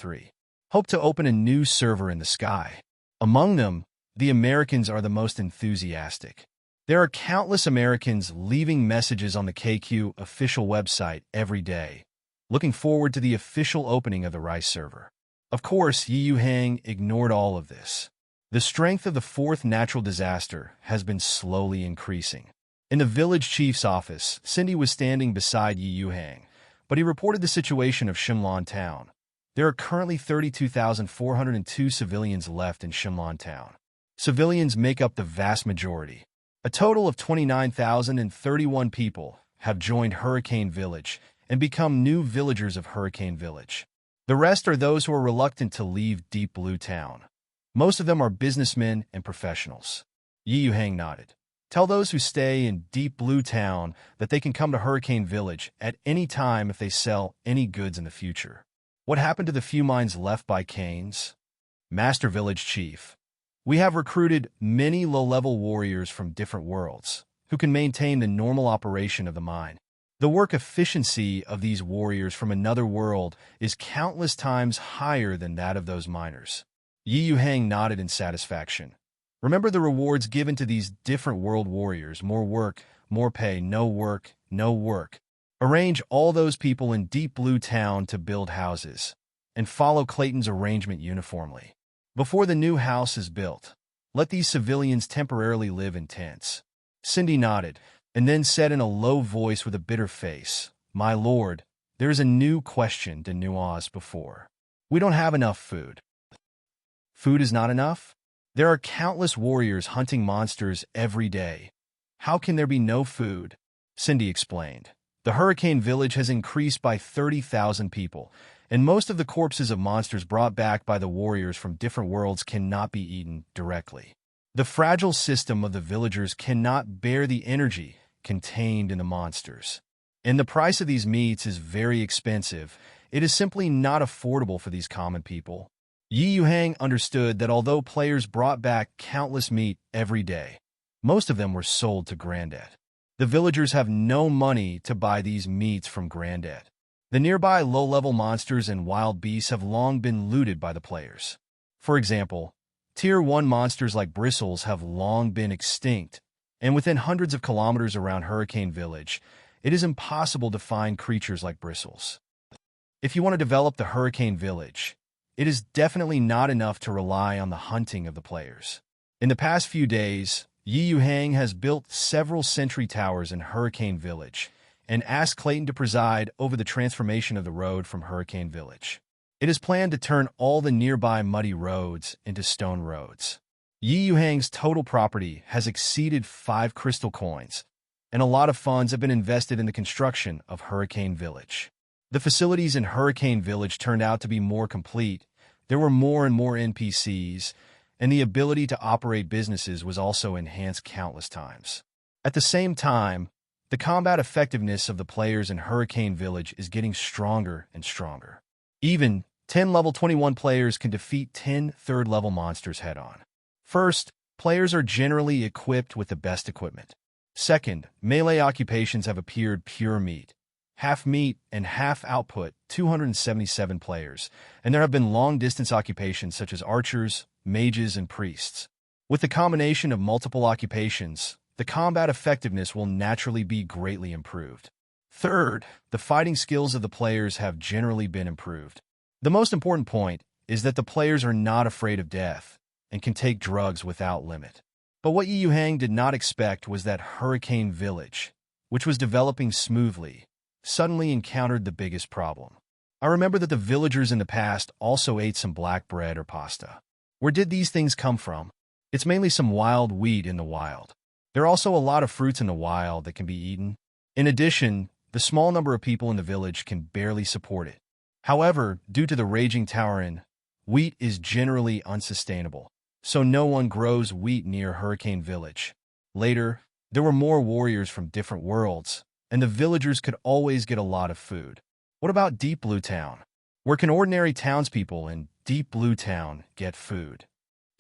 hoped to open a new server in the Sky. Among them, the Americans are the most enthusiastic. There are countless Americans leaving messages on the KQ official website every day, looking forward to the official opening of the Rice server. Of course, Yuhang ignored all of this. The strength of the 4th natural disaster has been slowly increasing. In the village chief's office, Cindy was standing beside Yuhang, but he reported the situation of Shimlan town. There are currently 32,402 civilians left in Shimlan town. Civilians make up the vast majority. A total of 29,031 people have joined Hurricane Village and become new villagers of Hurricane Village. The rest are those who are reluctant to leave Deep Blue Town. Most of them are businessmen and professionals. Yuhang nodded. Tell those who stay in Deep Blue Town that they can come to Hurricane Village at any time if they sell any goods in the future. What happened to the few mines left by Kane's? Master Village Chief. We have recruited many low-level warriors from different worlds who can maintain the normal operation of the mine. The work efficiency of these warriors from another world is countless times higher than that of those miners. Yuhang nodded in satisfaction. Remember the rewards given to these different world warriors: more work, more pay, no work, no work. Arrange all those people in Deep Blue Town to build houses, and follow Clayton's arrangement uniformly. Before the new house is built, let these civilians temporarily live in tents. Cindy nodded, and then said in a low voice with a bitter face, My lord, there is a new question to nuance before. We don't have enough food. Food is not enough? There are countless warriors hunting monsters every day. How can there be no food? Cindy explained. The Hurricane Village has increased by 30,000 people, and most of the corpses of monsters brought back by the warriors from different worlds cannot be eaten directly. The fragile system of the villagers cannot bear the energy contained in the monsters. And the price of these meats is very expensive. It is simply not affordable for these common people. Yuhang understood that although players brought back countless meat every day, most of them were sold to Granddad. The villagers have no money to buy these meats from Granddad. The nearby low-level monsters and wild beasts have long been looted by the players. For example, Tier 1 monsters like bristles have long been extinct, and within hundreds of kilometers around Hurricane Village, it is impossible to find creatures like bristles. If you want to develop the Hurricane Village, it is definitely not enough to rely on the hunting of the players. In the past few days, Yuhang has built several sentry towers in Hurricane Village and asked Clayton to preside over the transformation of the road from Hurricane Village. It is planned to turn all the nearby muddy roads into stone roads. Yuhang's total property has exceeded 5 crystal coins, and a lot of funds have been invested in the construction of Hurricane Village. The facilities in Hurricane Village turned out to be more complete. There were more and more NPCs, and the ability to operate businesses was also enhanced countless times. At the same time, the combat effectiveness of the players in Hurricane Village is getting stronger and stronger. Even 10 level 21 players can defeat 10 third-level monsters head-on. First, players are generally equipped with the best equipment. Second, melee occupations have appeared: pure meat, half meat, and half output, 277 players, and there have been long-distance occupations such as archers, mages, and priests. With the combination of multiple occupations, the combat effectiveness will naturally be greatly improved. Third, the fighting skills of the players have generally been improved. The most important point is that the players are not afraid of death and can take drugs without limit. But what Yuhang did not expect was that Hurricane Village, which was developing smoothly, suddenly encountered the biggest problem. I remember that the villagers in the past also ate some black bread or pasta. Where did these things come from? It's mainly some wild wheat in the wild. There are also a lot of fruits in the wild that can be eaten. In addition, the small number of people in the village can barely support it. However, due to the raging Tauren, wheat is generally unsustainable, so no one grows wheat near Hurricane Village. Later, there were more warriors from different worlds, and the villagers could always get a lot of food. What about Deep Blue Town? Where can ordinary townspeople in Deep Blue Town get food?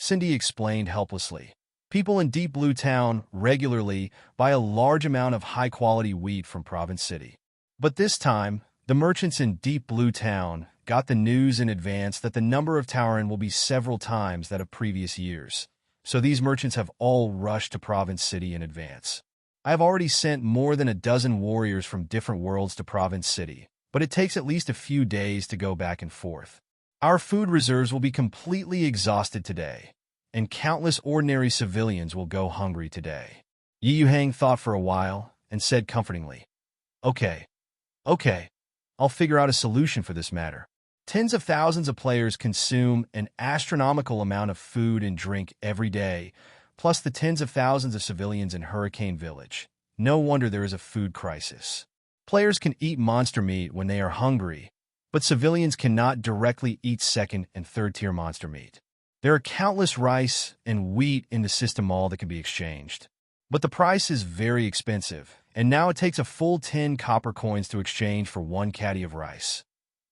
Cindy explained helplessly. People in Deep Blue Town regularly buy a large amount of high-quality wheat from Province City. But this time, the merchants in Deep Blue Town got the news in advance that the number of Tauren will be several times that of previous years. So these merchants have all rushed to Province City in advance. I have already sent more than a dozen warriors from different worlds to Province City, but it takes at least a few days to go back and forth. Our food reserves will be completely exhausted today, and countless ordinary civilians will go hungry today. Yuhang thought for a while and said comfortingly, Okay, I'll figure out a solution for this matter. Tens of thousands of players consume an astronomical amount of food and drink every day, plus the tens of thousands of civilians in Hurricane Village. No wonder there is a food crisis. Players can eat monster meat when they are hungry, but civilians cannot directly eat second and third-tier monster meat. There are countless rice and wheat in the system mall that can be exchanged. But the price is very expensive, and now it takes a full 10 copper coins to exchange for 1 caddy of rice.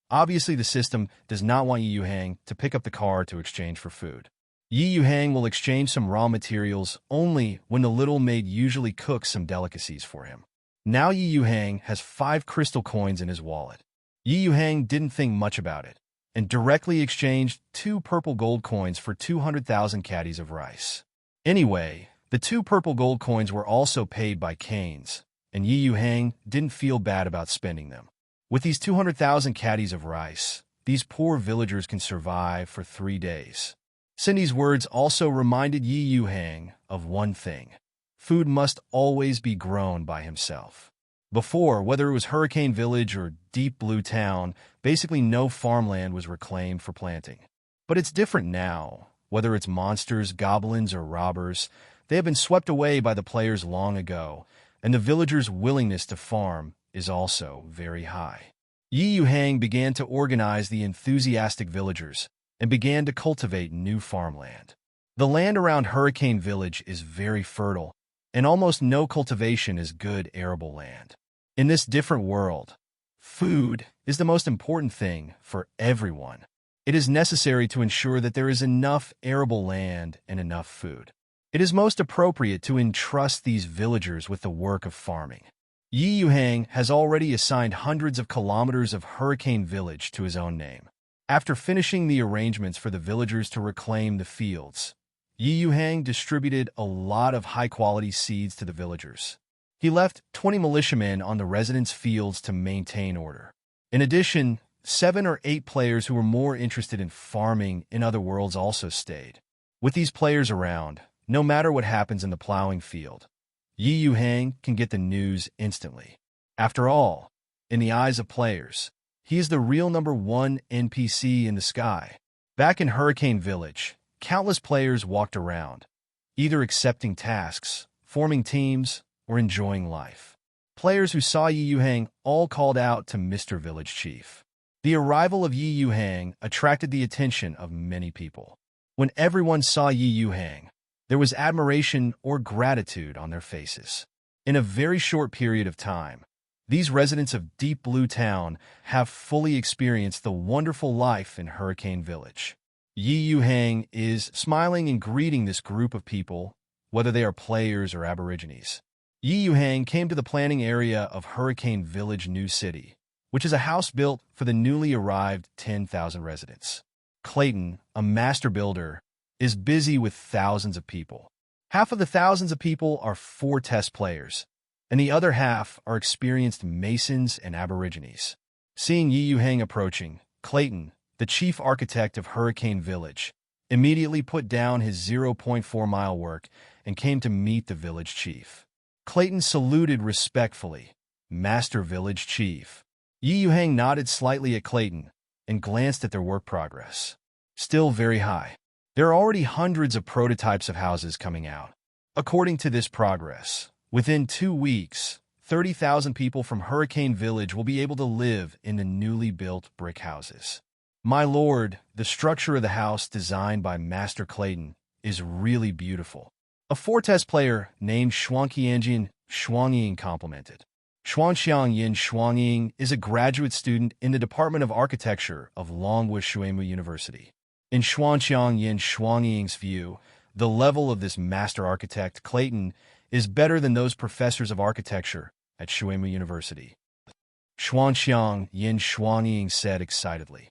Obviously, the system does not want Yuhang to pick up the car to exchange for food. Yuhang will exchange some raw materials only when the little maid usually cooks some delicacies for him. Now Yuhang has 5 crystal coins in his wallet. Yuhang didn't think much about it, and directly exchanged 2 purple gold coins for 200,000 caddies of rice. Anyway, the 2 purple gold coins were also paid by canes, and Yuhang didn't feel bad about spending them. With these 200,000 caddies of rice, these poor villagers can survive for 3 days. Cindy's words also reminded Yuhang of one thing. Food must always be grown by himself. Before, whether it was Hurricane Village or Deep Blue Town, basically no farmland was reclaimed for planting. But it's different now. Whether it's monsters, goblins, or robbers, they have been swept away by the players long ago, and the villagers' willingness to farm is also very high. Yuhang began to organize the enthusiastic villagers and began to cultivate new farmland. The land around Hurricane Village is very fertile, and almost no cultivation is good arable land. In this different world, food is the most important thing for everyone. It is necessary to ensure that there is enough arable land and enough food. It is most appropriate to entrust these villagers with the work of farming. Yuhang has already assigned hundreds of kilometers of Hurricane Village to his own name. After finishing the arrangements for the villagers to reclaim the fields, Yuhang distributed a lot of high-quality seeds to the villagers. He left 20 militiamen on the residents' fields to maintain order. In addition, 7 or 8 players who were more interested in farming in other worlds also stayed. With these players around, no matter what happens in the plowing field, Yuhang can get the news instantly. After all, in the eyes of players, he is the real #1 NPC in the sky. Back in Hurricane Village, countless players walked around, either accepting tasks, forming teams, or enjoying life. Players who saw Yuhang all called out to Mr. Village Chief. The arrival of Yuhang attracted the attention of many people. When everyone saw Yuhang, there was admiration or gratitude on their faces. In a very short period of time, these residents of Deep Blue Town have fully experienced the wonderful life in Hurricane Village. Yuhang is smiling and greeting this group of people, whether they are players or aborigines. Yuhang came to the planning area of Hurricane Village New City, which is a house built for the newly arrived 10,000 residents. Clayton, a master builder, is busy with thousands of people. Half of the thousands of people are test players, and the other half are experienced masons and aborigines. Seeing Yuhang approaching, Clayton, the chief architect of Hurricane Village, immediately put down his 0.4-mile work and came to meet the village chief. Clayton saluted respectfully. "Master Village Chief." Yuhang nodded slightly at Clayton and glanced at their work progress. Still very high. There are already hundreds of prototypes of houses coming out. According to this progress, within 2 weeks, 30,000 people from Hurricane Village will be able to live in the newly built brick houses. My lord, the structure of the house designed by Master Clayton is really beautiful. A test player named Shuangqianjin Shuangying complimented. Shuangxiangyin Shuangying is a graduate student in the Department of Architecture of Longwu Shuimu University. In Shuangxiangyin Shuangying's view, the level of this master architect, Clayton, is better than those professors of architecture at Shuimu University. Shuangxiangyin Shuangying said excitedly,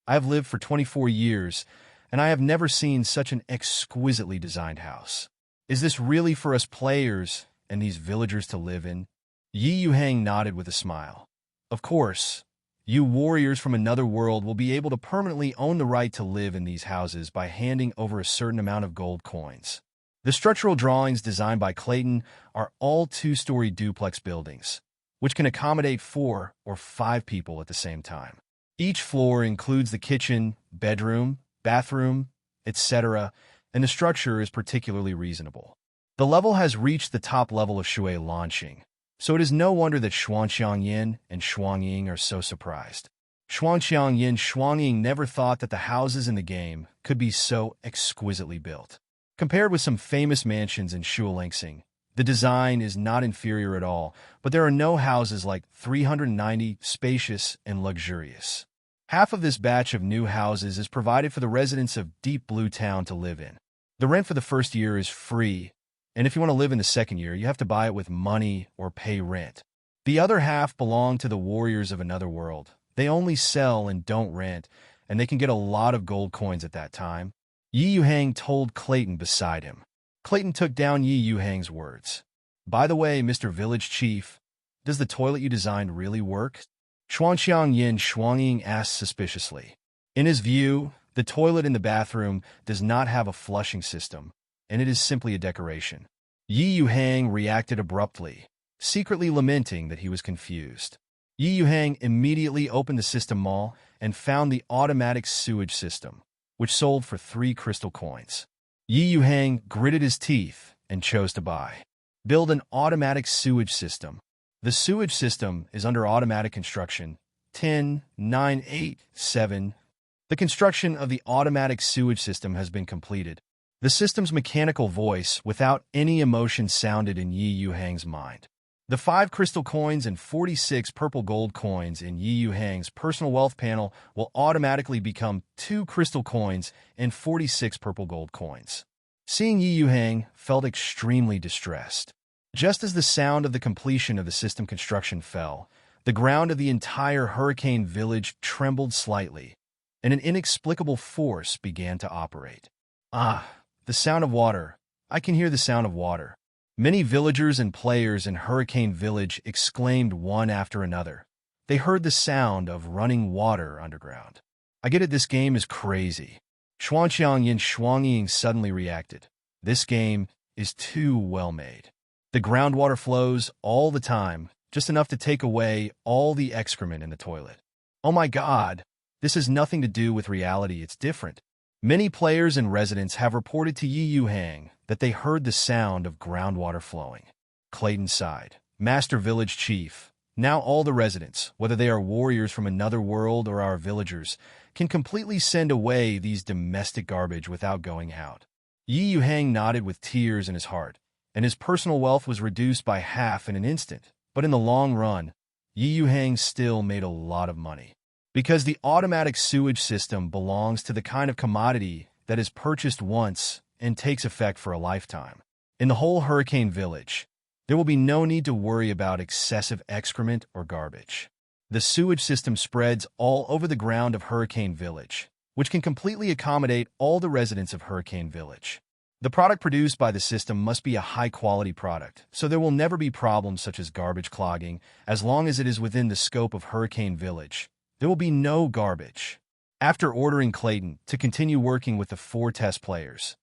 "I have lived for 24 years, and I have never seen such an exquisitely designed house. Is this really for us players and these villagers to live in?" Yuhang nodded with a smile. "Of course. You warriors from another world will be able to permanently own the right to live in these houses by handing over a certain amount of gold coins." The structural drawings designed by Clayton are all 2-story duplex buildings, which can accommodate 4 or 5 people at the same time. Each floor includes the kitchen, bedroom, bathroom, etc., and the structure is particularly reasonable. The level has reached the top level of Shui launching, so it is no wonder that Shuangxiangyin and Shuangying are so surprised. Shuangxiangyin Shuangying never thought that the houses in the game could be so exquisitely built. Compared with some famous mansions in Shualingxing, the design is not inferior at all, but there are no houses like 390 spacious and luxurious. Half of this batch of new houses is provided for the residents of Deep Blue Town to live in. The rent for the first year is free, and if you want to live in the second year, you have to buy it with money or pay rent. The other half belong to the warriors of another world. They only sell and don't rent, and they can get a lot of gold coins at that time. Yuhang told Clayton beside him. Clayton took down Yuhang's words. "By the way, Mr. Village Chief, does the toilet you designed really work?" Shuangxiangyin Shuangying asked suspiciously. In his view, the toilet in the bathroom does not have a flushing system, and it is simply a decoration. Yuhang reacted abruptly, secretly lamenting that he was confused. Yuhang immediately opened the system mall and found the automatic sewage system, which sold for 3 crystal coins. Yuhang gritted his teeth and chose to buy. Build an automatic sewage system. The sewage system is under automatic construction. 10.987. The construction of the automatic sewage system has been completed. The system's mechanical voice without any emotion sounded in Yuhang's mind. The 5 crystal coins and 46 purple gold coins in Yuhang's personal wealth panel will automatically become 2 crystal coins and 46 purple gold coins. Seeing Yuhang felt extremely distressed. Just as the sound of the completion of the system construction fell, the ground of the entire Hurricane Village trembled slightly, and an inexplicable force began to operate. "Ah, the sound of water. I can hear the sound of water." Many villagers and players in Hurricane Village exclaimed one after another. They heard the sound of running water underground. "I get it, this game is crazy." Shuangxiangyin Shuangying suddenly reacted. "This game is too well made. The groundwater flows all the time, just enough to take away all the excrement in the toilet. Oh my God, this has nothing to do with reality, it's different." Many players and residents have reported to Yuhang that they heard the sound of groundwater flowing. Clayton sighed. "Master Village Chief, now all the residents, whether they are warriors from another world or our villagers, can completely send away these domestic garbage without going out." Yuhang nodded with tears in his heart, and his personal wealth was reduced by half in an instant. But in the long run, Yuhang still made a lot of money. Because the automatic sewage system belongs to the kind of commodity that is purchased once and takes effect for a lifetime. In the whole Hurricane Village, there will be no need to worry about excessive excrement or garbage. The sewage system spreads all over the ground of Hurricane Village, which can completely accommodate all the residents of Hurricane Village. The product produced by the system must be a high-quality product, so there will never be problems such as garbage clogging. As long as it is within the scope of Hurricane Village, there will be no garbage. After ordering Clayton to continue working with the 4 test players,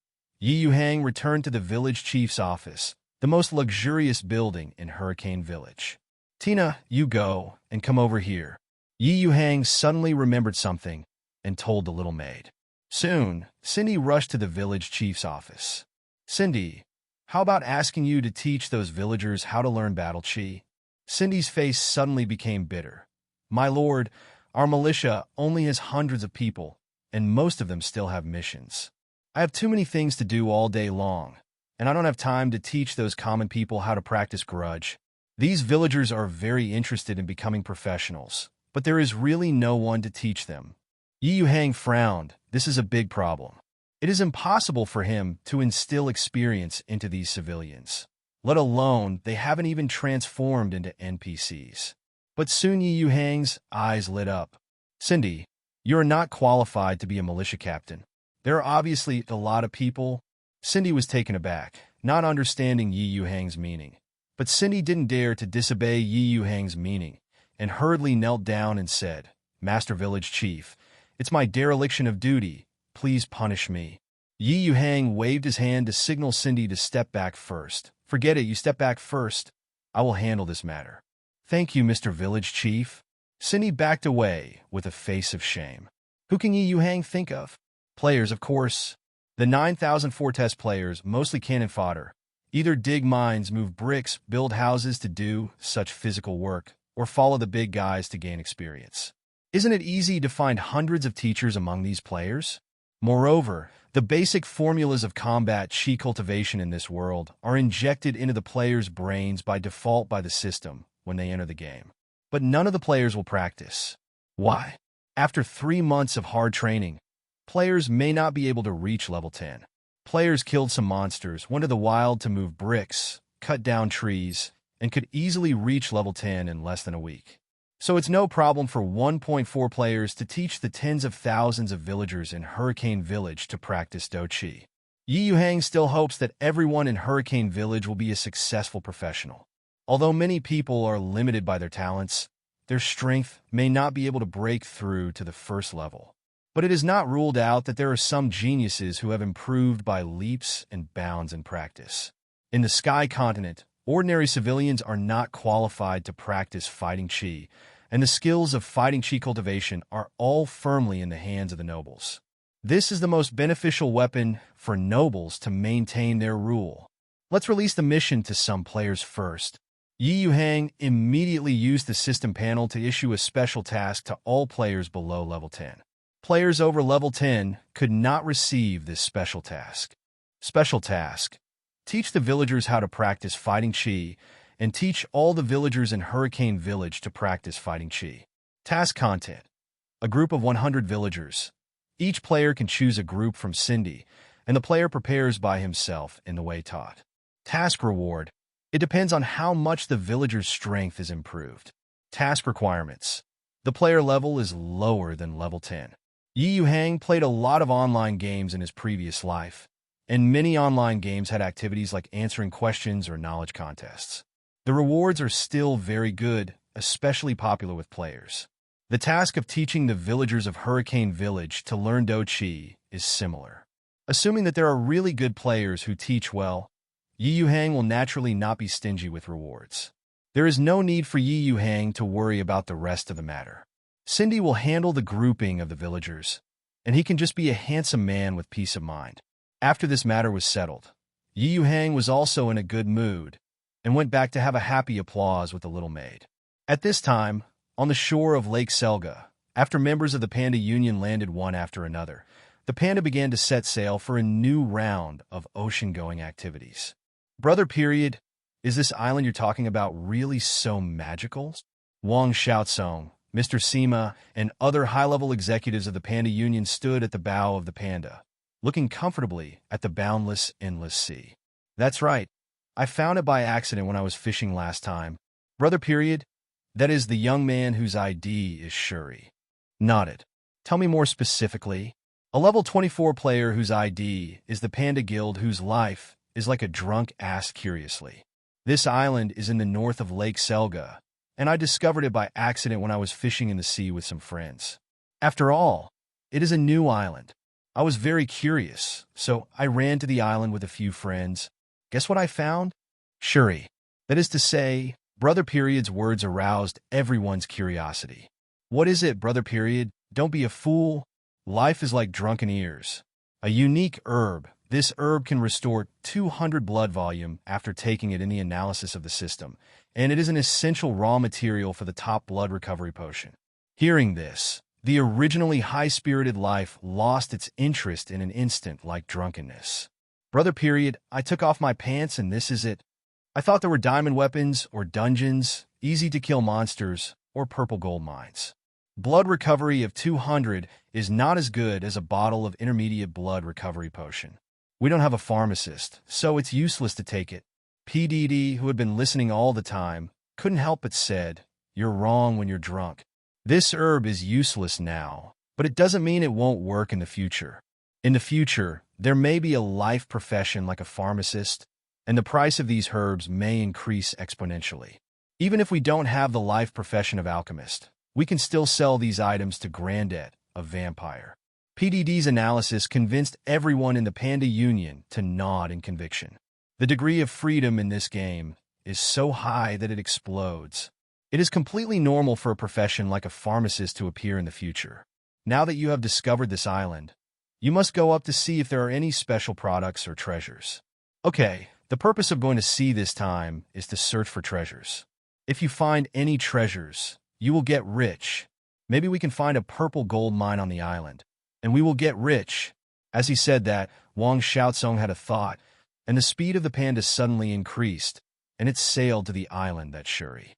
Yuhang returned to the village chief's office, the most luxurious building in Hurricane Village. "Tina, you go and come over here." Yuhang suddenly remembered something and told the little maid. Soon, Cindy rushed to the village chief's office. "Cindy, how about asking you to teach those villagers how to learn battle chi?" Cindy's face suddenly became bitter. "My lord, our militia only has hundreds of people, and most of them still have missions. I have too many things to do all day long, and I don't have time to teach those common people how to practice grudge. These villagers are very interested in becoming professionals, but there is really no one to teach them." Yuhang frowned. This is a big problem. It is impossible for him to instill experience into these civilians, let alone they haven't even transformed into NPCs. But soon Yuhang's eyes lit up. "Cindy, you are not qualified to be a militia captain. There are obviously a lot of people." Cindy was taken aback, not understanding Yuhang's meaning. But Cindy didn't dare to disobey Yuhang's meaning, and hurriedly knelt down and said, "Master Village Chief, it's my dereliction of duty. Please punish me." Yuhang waved his hand to signal Cindy to step back first. "Forget it, you step back first. I will handle this matter." "Thank you, Mr. Village Chief." Cindy backed away with a face of shame. Who can Yuhang think of? Players, of course. The 9,004 test players, mostly cannon fodder, either dig mines, move bricks, build houses to do such physical work, or follow the big guys to gain experience. Isn't it easy to find hundreds of teachers among these players? Moreover, the basic formulas of combat chi cultivation in this world are injected into the players' brains by default by the system when they enter the game. But none of the players will practice. Why? After 3 months of hard training, players may not be able to reach level 10. Players killed some monsters, went to the wild to move bricks, cut down trees, and could easily reach level 10 in less than a week. So it's no problem for 1.4 players to teach the tens of thousands of villagers in Hurricane Village to practice Do Chi. Yuhang still hopes that everyone in Hurricane Village will be a successful professional. Although many people are limited by their talents, their strength may not be able to break through to the first level. But it is not ruled out that there are some geniuses who have improved by leaps and bounds in practice. In the Sky Continent, ordinary civilians are not qualified to practice fighting chi, and the skills of fighting chi cultivation are all firmly in the hands of the nobles. This is the most beneficial weapon for nobles to maintain their rule. Let's release the mission to some players first. Yuhang immediately used the system panel to issue a special task to all players below level 10. Players over level 10 could not receive this special task. Special task: teach the villagers how to practice fighting chi, and teach all the villagers in Hurricane Village to practice fighting chi. Task content: a group of 100 villagers. Each player can choose a group from Cindy, and the player prepares by himself in the way taught. Task reward: it depends on how much the villager's strength is improved. Task requirements: the player level is lower than level 10. Yuhang played a lot of online games in his previous life, and many online games had activities like answering questions or knowledge contests. The rewards are still very good, especially popular with players. The task of teaching the villagers of Hurricane Village to learn Do Chi is similar. Assuming that there are really good players who teach well, Yuhang will naturally not be stingy with rewards. There is no need for Yuhang to worry about the rest of the matter. Cindy will handle the grouping of the villagers, and he can just be a handsome man with peace of mind. After this matter was settled, Yuhang was also in a good mood and went back to have a happy applause with the little maid. At this time, on the shore of Lake Selga, after members of the Panda Union landed one after another, the panda began to set sail for a new round of ocean-going activities. Brother period, is this island you're talking about really so magical? Wang Xiaosong, Mr. Sima, and other high-level executives of the Panda Union stood at the bow of the Panda, looking comfortably at the boundless, endless sea. That's right. I found it by accident when I was fishing last time. Brother period, that is the young man whose ID is Shuri. Nodded. Tell me more specifically. A level 24 player whose ID is the Panda Guild whose life is like a drunk asked curiously. This island is in the north of Lake Selga, and I discovered it by accident when I was fishing in the sea with some friends. After all, it is a new island. I was very curious, so I ran to the island with a few friends. Guess what I found? Shuri. That is to say, Brother Period's words aroused everyone's curiosity. What is it, Brother Period? Don't be a fool. Life is like drunken ears. A unique herb. This herb can restore 200 blood volume after taking it in the analysis of the system, and it is an essential raw material for the top blood recovery potion. Hearing this, the originally high-spirited life lost its interest in an instant like drunkenness. Brother Period, I took off my pants and this is it. I thought there were diamond weapons or dungeons, easy-to-kill monsters, or purple gold mines. Blood recovery of 200 is not as good as a bottle of intermediate blood recovery potion. We don't have a pharmacist, so it's useless to take it. PDD, who had been listening all the time, couldn't help but said, "You're wrong when you're drunk. This herb is useless now, but it doesn't mean it won't work in the future. In the future, there may be a life profession like a pharmacist, and the price of these herbs may increase exponentially. Even if we don't have the life profession of alchemist, we can still sell these items to Grandet, a vampire." PDD's analysis convinced everyone in the Panda Union to nod in conviction. The degree of freedom in this game is so high that it explodes. It is completely normal for a profession like a pharmacist to appear in the future. Now that you have discovered this island, you must go up to see if there are any special products or treasures. Okay, the purpose of going to sea this time is to search for treasures. If you find any treasures, you will get rich. Maybe we can find a purple gold mine on the island, and we will get rich. As he said that, Wang Xiaozong had a thought, and the speed of the panda suddenly increased, and it sailed to the island that Shuri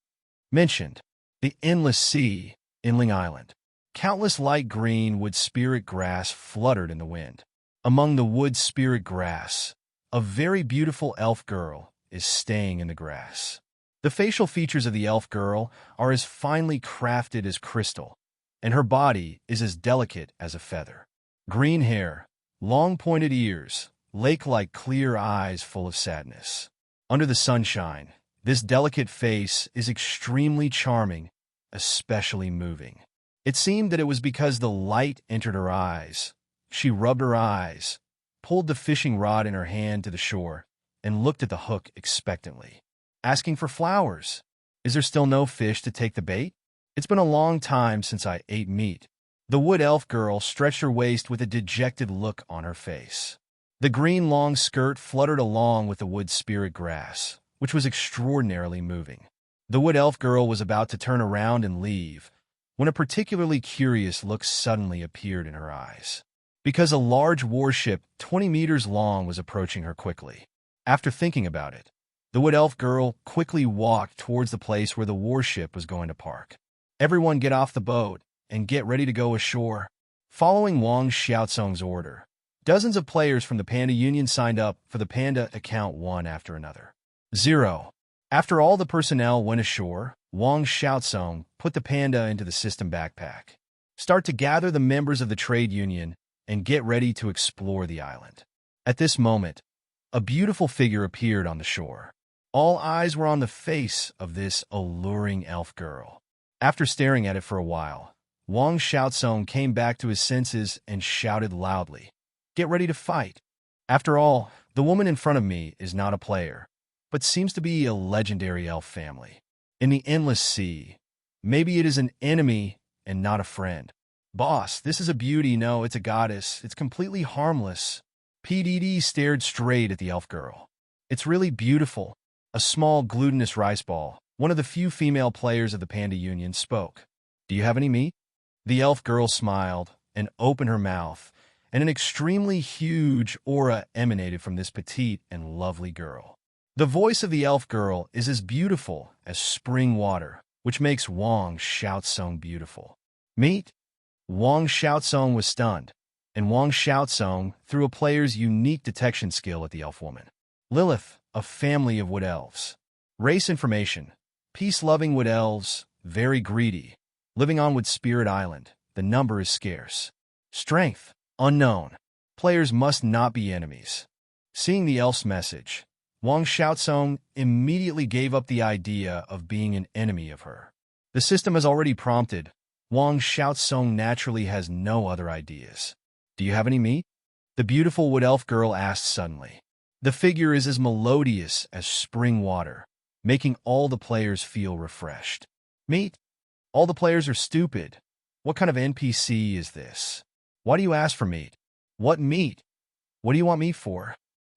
mentioned. The endless sea, Inling Island. Countless light green wood spirit grass fluttered in the wind. Among the wood spirit grass, a very beautiful elf girl is staying in the grass. The facial features of the elf girl are as finely crafted as crystal, and her body is as delicate as a feather. Green hair, long pointed ears, lake-like clear eyes full of sadness. Under the sunshine, this delicate face is extremely charming, especially moving. It seemed that it was because the light entered her eyes. She rubbed her eyes, pulled the fishing rod in her hand to the shore, and looked at the hook expectantly. Asking for flowers. Is there still no fish to take the bait? It's been a long time since I ate meat. The wood elf girl stretched her waist with a dejected look on her face. The green long skirt fluttered along with the wood spirit grass, which was extraordinarily moving. The wood elf girl was about to turn around and leave, when a particularly curious look suddenly appeared in her eyes. Because a large warship 20 meters long was approaching her quickly. After thinking about it, the wood elf girl quickly walked towards the place where the warship was going to park. Everyone get off the boat and get ready to go ashore. Following Wang Xiaozong's order, dozens of players from the Panda Union signed up for the Panda account one after another. 0. After all the personnel went ashore, Wang Xiaozong put the Panda into the system backpack. Start to gather the members of the trade union and get ready to explore the island. At this moment, a beautiful figure appeared on the shore. All eyes were on the face of this alluring elf girl. After staring at it for a while, Wang Xiaozong came back to his senses and shouted loudly, "Get ready to fight." After all, the woman in front of me is not a player, but seems to be a legendary elf family. In the endless sea, maybe it is an enemy and not a friend. Boss, this is a beauty. No, it's a goddess. It's completely harmless. PDD stared straight at the elf girl. It's really beautiful. A small glutinous rice ball, one of the few female players of the Panda Union, spoke. Do you have any meat? The elf girl smiled and opened her mouth, and an extremely huge aura emanated from this petite and lovely girl. The voice of the elf girl is as beautiful as spring water, which makes Wang Xiaozong beautiful. Meat? Wang Xiaozong was stunned, and Wang Xiaozong threw a player's unique detection skill at the elf woman. Lilith, a family of wood elves. Race information. Peace-loving wood elves, very greedy, living on Wood Spirit Island. The number is scarce. Strength, unknown. Players must not be enemies. Seeing the elf's message, Wang Xiaosong immediately gave up the idea of being an enemy of her. The system has already prompted. Wang Xiaosong naturally has no other ideas. Do you have any meat? The beautiful wood elf girl asked suddenly. The figure is as melodious as spring water, making all the players feel refreshed. Meat? All the players are stupid. What kind of NPC is this? Why do you ask for meat? What meat? What do you want meat for?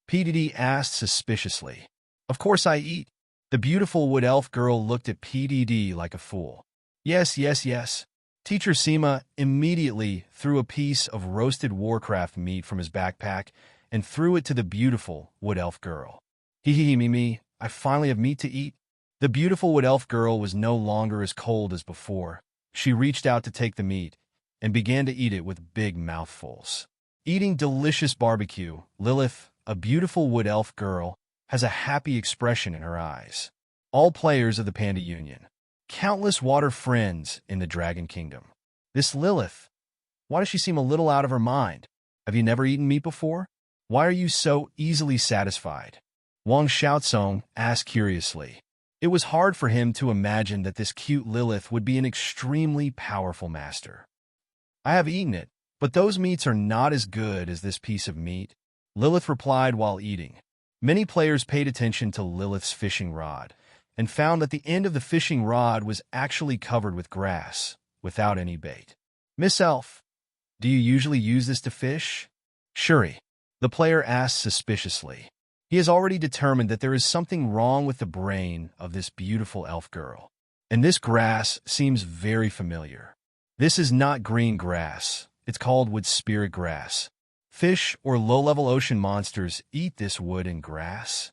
PDD asked suspiciously. Of course I eat. The beautiful wood elf girl looked at PDD like a fool. Yes, yes, yes. Teacher Sima immediately threw a piece of roasted Warcraft meat from his backpack and threw it to the beautiful wood elf girl. Hee hee me, I finally have meat to eat. The beautiful wood elf girl was no longer as cold as before. She reached out to take the meat and began to eat it with big mouthfuls. Eating delicious barbecue, Lilith, a beautiful wood elf girl, has a happy expression in her eyes. All players of the Panda Union. Countless water friends in the Dragon Kingdom. This Lilith, why does she seem a little out of her mind? Have you never eaten meat before? Why are you so easily satisfied? Wang Xiaosong asked curiously. It was hard for him to imagine that this cute Lilith would be an extremely powerful master. I have eaten it, but those meats are not as good as this piece of meat, Lilith replied while eating. Many players paid attention to Lilith's fishing rod and found that the end of the fishing rod was actually covered with grass, without any bait. Miss Elf, do you usually use this to fish? Shuri, the player asked suspiciously. He has already determined that there is something wrong with the brain of this beautiful elf girl. And this grass seems very familiar. This is not green grass. It's called wood spirit grass. Fish or low-level ocean monsters eat this wood and grass?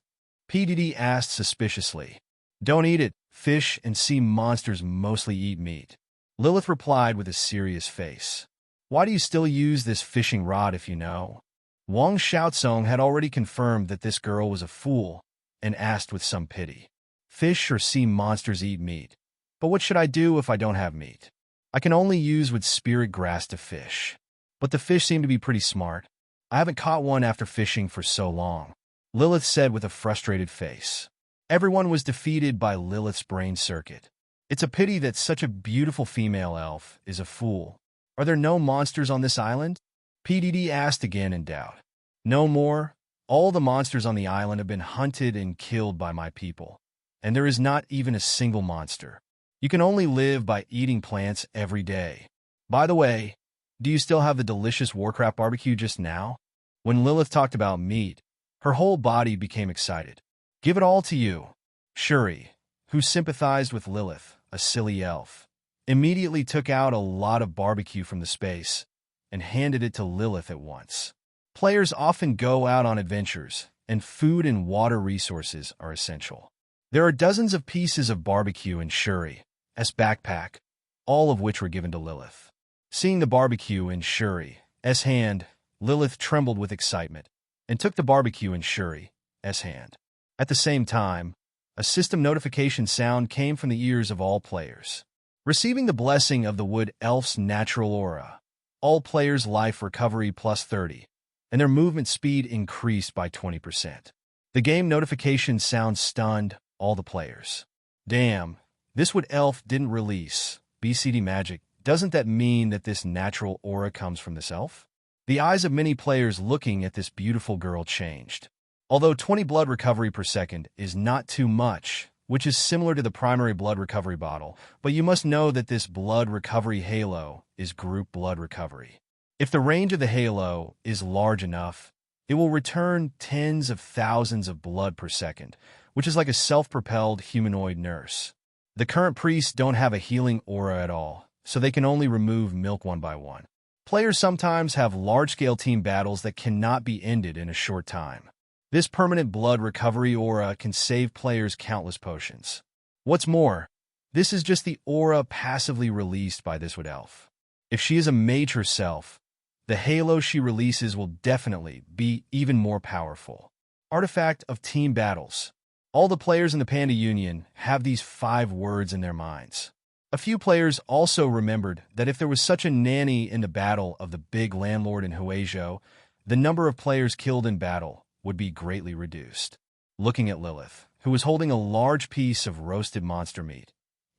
PDD asked suspiciously. Don't eat it. Fish and sea monsters mostly eat meat. Lilith replied with a serious face. Why do you still use this fishing rod if you know? Wang Xiaosong had already confirmed that this girl was a fool and asked with some pity. Fish or sea monsters eat meat. But what should I do if I don't have meat? I can only use wood spirit grass to fish. But the fish seem to be pretty smart. I haven't caught one after fishing for so long, Lilith said with a frustrated face. Everyone was defeated by Lilith's brain circuit. It's a pity that such a beautiful female elf is a fool. Are there no monsters on this island? PDD asked again in doubt. No more. All the monsters on the island have been hunted and killed by my people. And there is not even a single monster. You can only live by eating plants every day. By the way, do you still have the delicious Warcraft barbecue just now? When Lilith talked about meat, her whole body became excited. Give it all to you. Shuri, who sympathized with Lilith, a silly elf, immediately took out a lot of barbecue from the space and handed it to Lilith at once. Players often go out on adventures, and food and water resources are essential. There are dozens of pieces of barbecue in Shuri's backpack, all of which were given to Lilith. Seeing the barbecue in Shuri's hand, Lilith trembled with excitement and took the barbecue in Shuri's hand. At the same time, a system notification sound came from the ears of all players. Receiving the blessing of the wood elf's natural aura, all players' life recovery plus 30, and their movement speed increased by 20%. The game notification sound stunned all the players. Damn, this wood elf didn't release BCD magic. Doesn't that mean that this natural aura comes from this elf? The eyes of many players looking at this beautiful girl changed. Although 20 blood recovery per second is not too much, which is similar to the primary blood recovery bottle, but you must know that this blood recovery halo is group blood recovery. If the range of the halo is large enough, it will return tens of thousands of blood per second, which is like a self-propelled humanoid nurse. The current priests don't have a healing aura at all, so they can only remove milk one by one. Players sometimes have large-scale team battles that cannot be ended in a short time. This permanent blood recovery aura can save players countless potions. What's more, this is just the aura passively released by this wood elf. If she is a mage herself, the halo she releases will definitely be even more powerful. Artifact of team battles. All the players in the Panda Union have these 5 words in their minds. A few players also remembered that if there was such a nanny in the battle of the big landlord in Huizhou, the number of players killed in battle would be greatly reduced. Looking at Lilith, who was holding a large piece of roasted monster meat,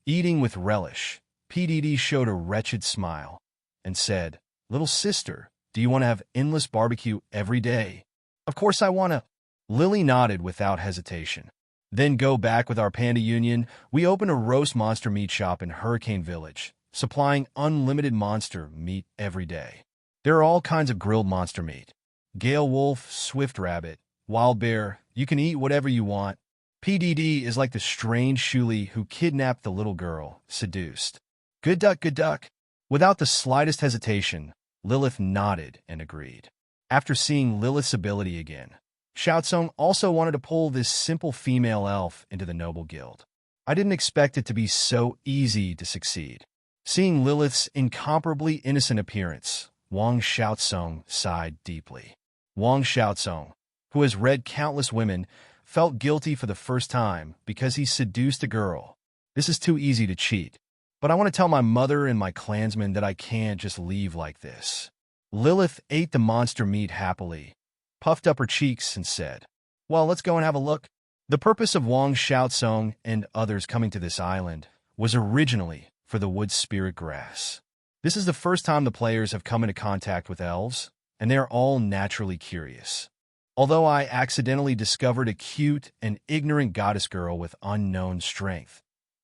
eating with relish, PDD showed a wretched smile and said, "Little sister, do you want to have endless barbecue every day?" "Of course I want to." Lily nodded without hesitation. "Then go back with our Panda Union. We open a roast monster meat shop in Hurricane Village, supplying unlimited monster meat every day. There are all kinds of grilled monster meat. Gale wolf, swift rabbit, wild bear, you can eat whatever you want." PDD is like the strange Shuli who kidnapped the little girl, seduced. Good duck, good duck." Without the slightest hesitation, Lilith nodded and agreed. After seeing Lilith's ability again, Xiaotsong also wanted to pull this simple female elf into the noble guild. "I didn't expect it to be so easy to succeed." Seeing Lilith's incomparably innocent appearance, Wang Xiaotsong sighed deeply. Wang Xiaotsong, who has read countless women, felt guilty for the first time because he seduced a girl. "This is too easy to cheat. But I want to tell my mother and my clansmen that I can't just leave like this." Lilith ate the monster meat happily, puffed up her cheeks, and said, "Well, let's go and have a look." The purpose of Wang Xiaotsong and others coming to this island was originally for the wood spirit grass. This is the first time the players have come into contact with elves, and they are all naturally curious. Although I accidentally discovered a cute and ignorant goddess girl with unknown strength,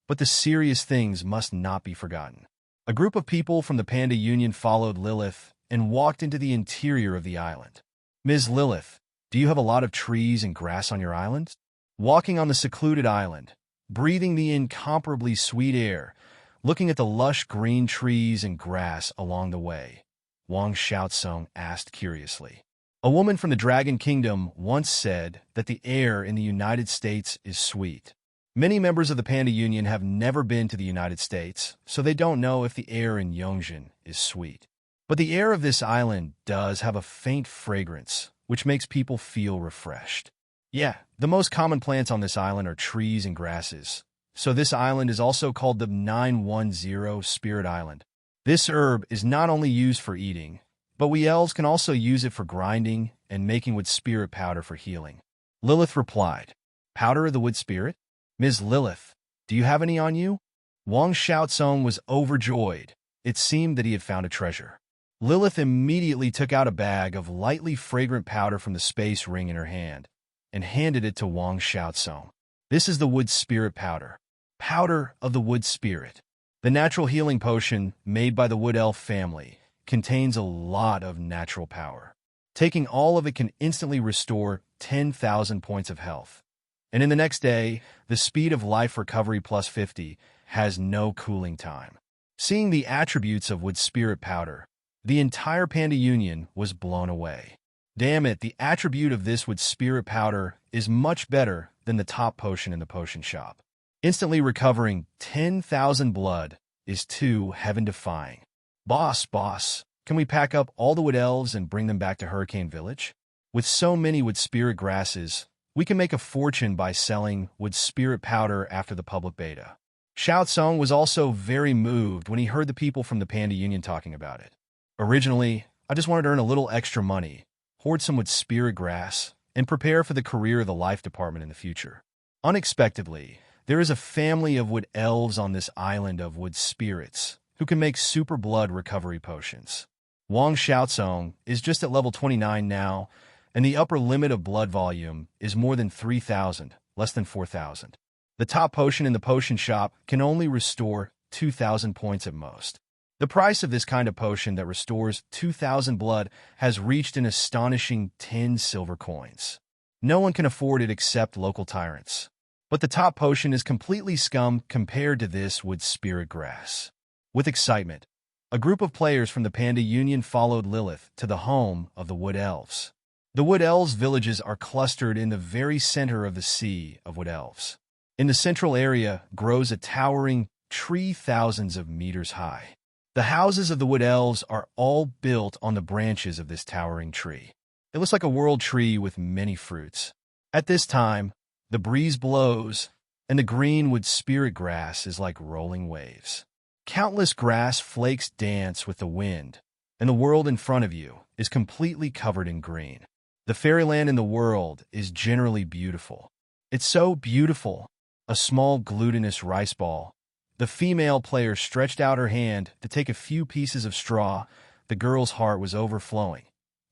but the serious things must not be forgotten. A group of people from the Panda Union followed Lilith and walked into the interior of the island. "Ms. Lilith, do you have a lot of trees and grass on your island?" Walking on the secluded island, breathing the incomparably sweet air, looking at the lush green trees and grass along the way, Wang Xiaotsong asked curiously. A woman from the Dragon Kingdom once said that the air in the United States is sweet. Many members of the Panda Union have never been to the United States, so they don't know if the air in Yongzhen is sweet. But the air of this island does have a faint fragrance, which makes people feel refreshed. Yeah, the most common plants on this island are trees and grasses, so this island is also called the 910 Spirit Island. This herb is not only used for eating, but we elves can also use it for grinding and making wood spirit powder for healing. Lilith replied, "Powder of the wood spirit? Ms. Lilith, do you have any on you?" Wang Xiaotsong was overjoyed. It seemed that he had found a treasure. Lilith immediately took out a bag of lightly fragrant powder from the space ring in her hand and handed it to Wang Xiaotsong. "This is the wood spirit powder. Powder of the wood spirit. The natural healing potion made by the wood elf family contains a lot of natural power. Taking all of it can instantly restore 10,000 points of health. And in the next day, the speed of life recovery plus 50 has no cooling time." Seeing the attributes of wood spirit powder, the entire Panda Union was blown away. Damn it, the attribute of this wood spirit powder is much better than the top potion in the potion shop. Instantly recovering 10,000 blood is too heaven-defying. Boss, can we pack up all the wood elves and bring them back to Hurricane Village? With so many wood spirit grasses, we can make a fortune by selling wood spirit powder after the public beta. Xiaotsong was also very moved when he heard the people from the Panda Union talking about it. "Originally, I just wanted to earn a little extra money, hoard some wood spirit grass, and prepare for the career of the life department in the future. Unexpectedly, there is a family of wood elves on this island of wood spirits who can make super blood recovery potions. Wang Xiaotsong is just at level 29 now, and the upper limit of blood volume is more than 3,000, less than 4,000. The top potion in the potion shop can only restore 2,000 points at most. The price of this kind of potion that restores 2,000 blood has reached an astonishing 10 silver coins. No one can afford it except local tyrants. But the top potion is completely scum compared to this wood spirit grass." With excitement, a group of players from the Panda Union followed Lilith to the home of the Wood Elves. The Wood Elves villages are clustered in the very center of the Sea of Wood Elves. In the central area grows a towering tree thousands of meters high. The houses of the Wood Elves are all built on the branches of this towering tree. It looks like a world tree with many fruits. At this time, the breeze blows, and the green wood spirit grass is like rolling waves. Countless grass flakes dance with the wind, and the world in front of you is completely covered in green. The fairyland in the world is generally beautiful. It's so beautiful. A small glutinous rice ball. The female player stretched out her hand to take a few pieces of straw. The girl's heart was overflowing,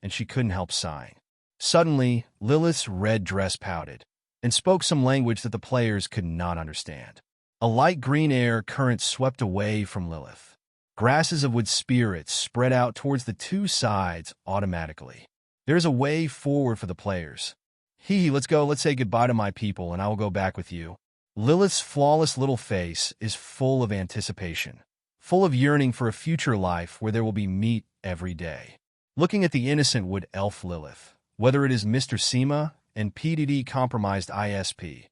and she couldn't help sighing. Suddenly, Lilith's red dress pouted and spoke some language that the players could not understand. A light green air current swept away from Lilith. Grasses of wood spirits spread out towards the two sides automatically. There's a way forward for the players. Hee, let's go, let's say goodbye to my people, and I will go back with you. Lilith's flawless little face is full of anticipation, full of yearning for a future life where there will be meat every day. Looking at the innocent wood elf Lilith, whether it is Mr. Sima and PDD compromised ISP,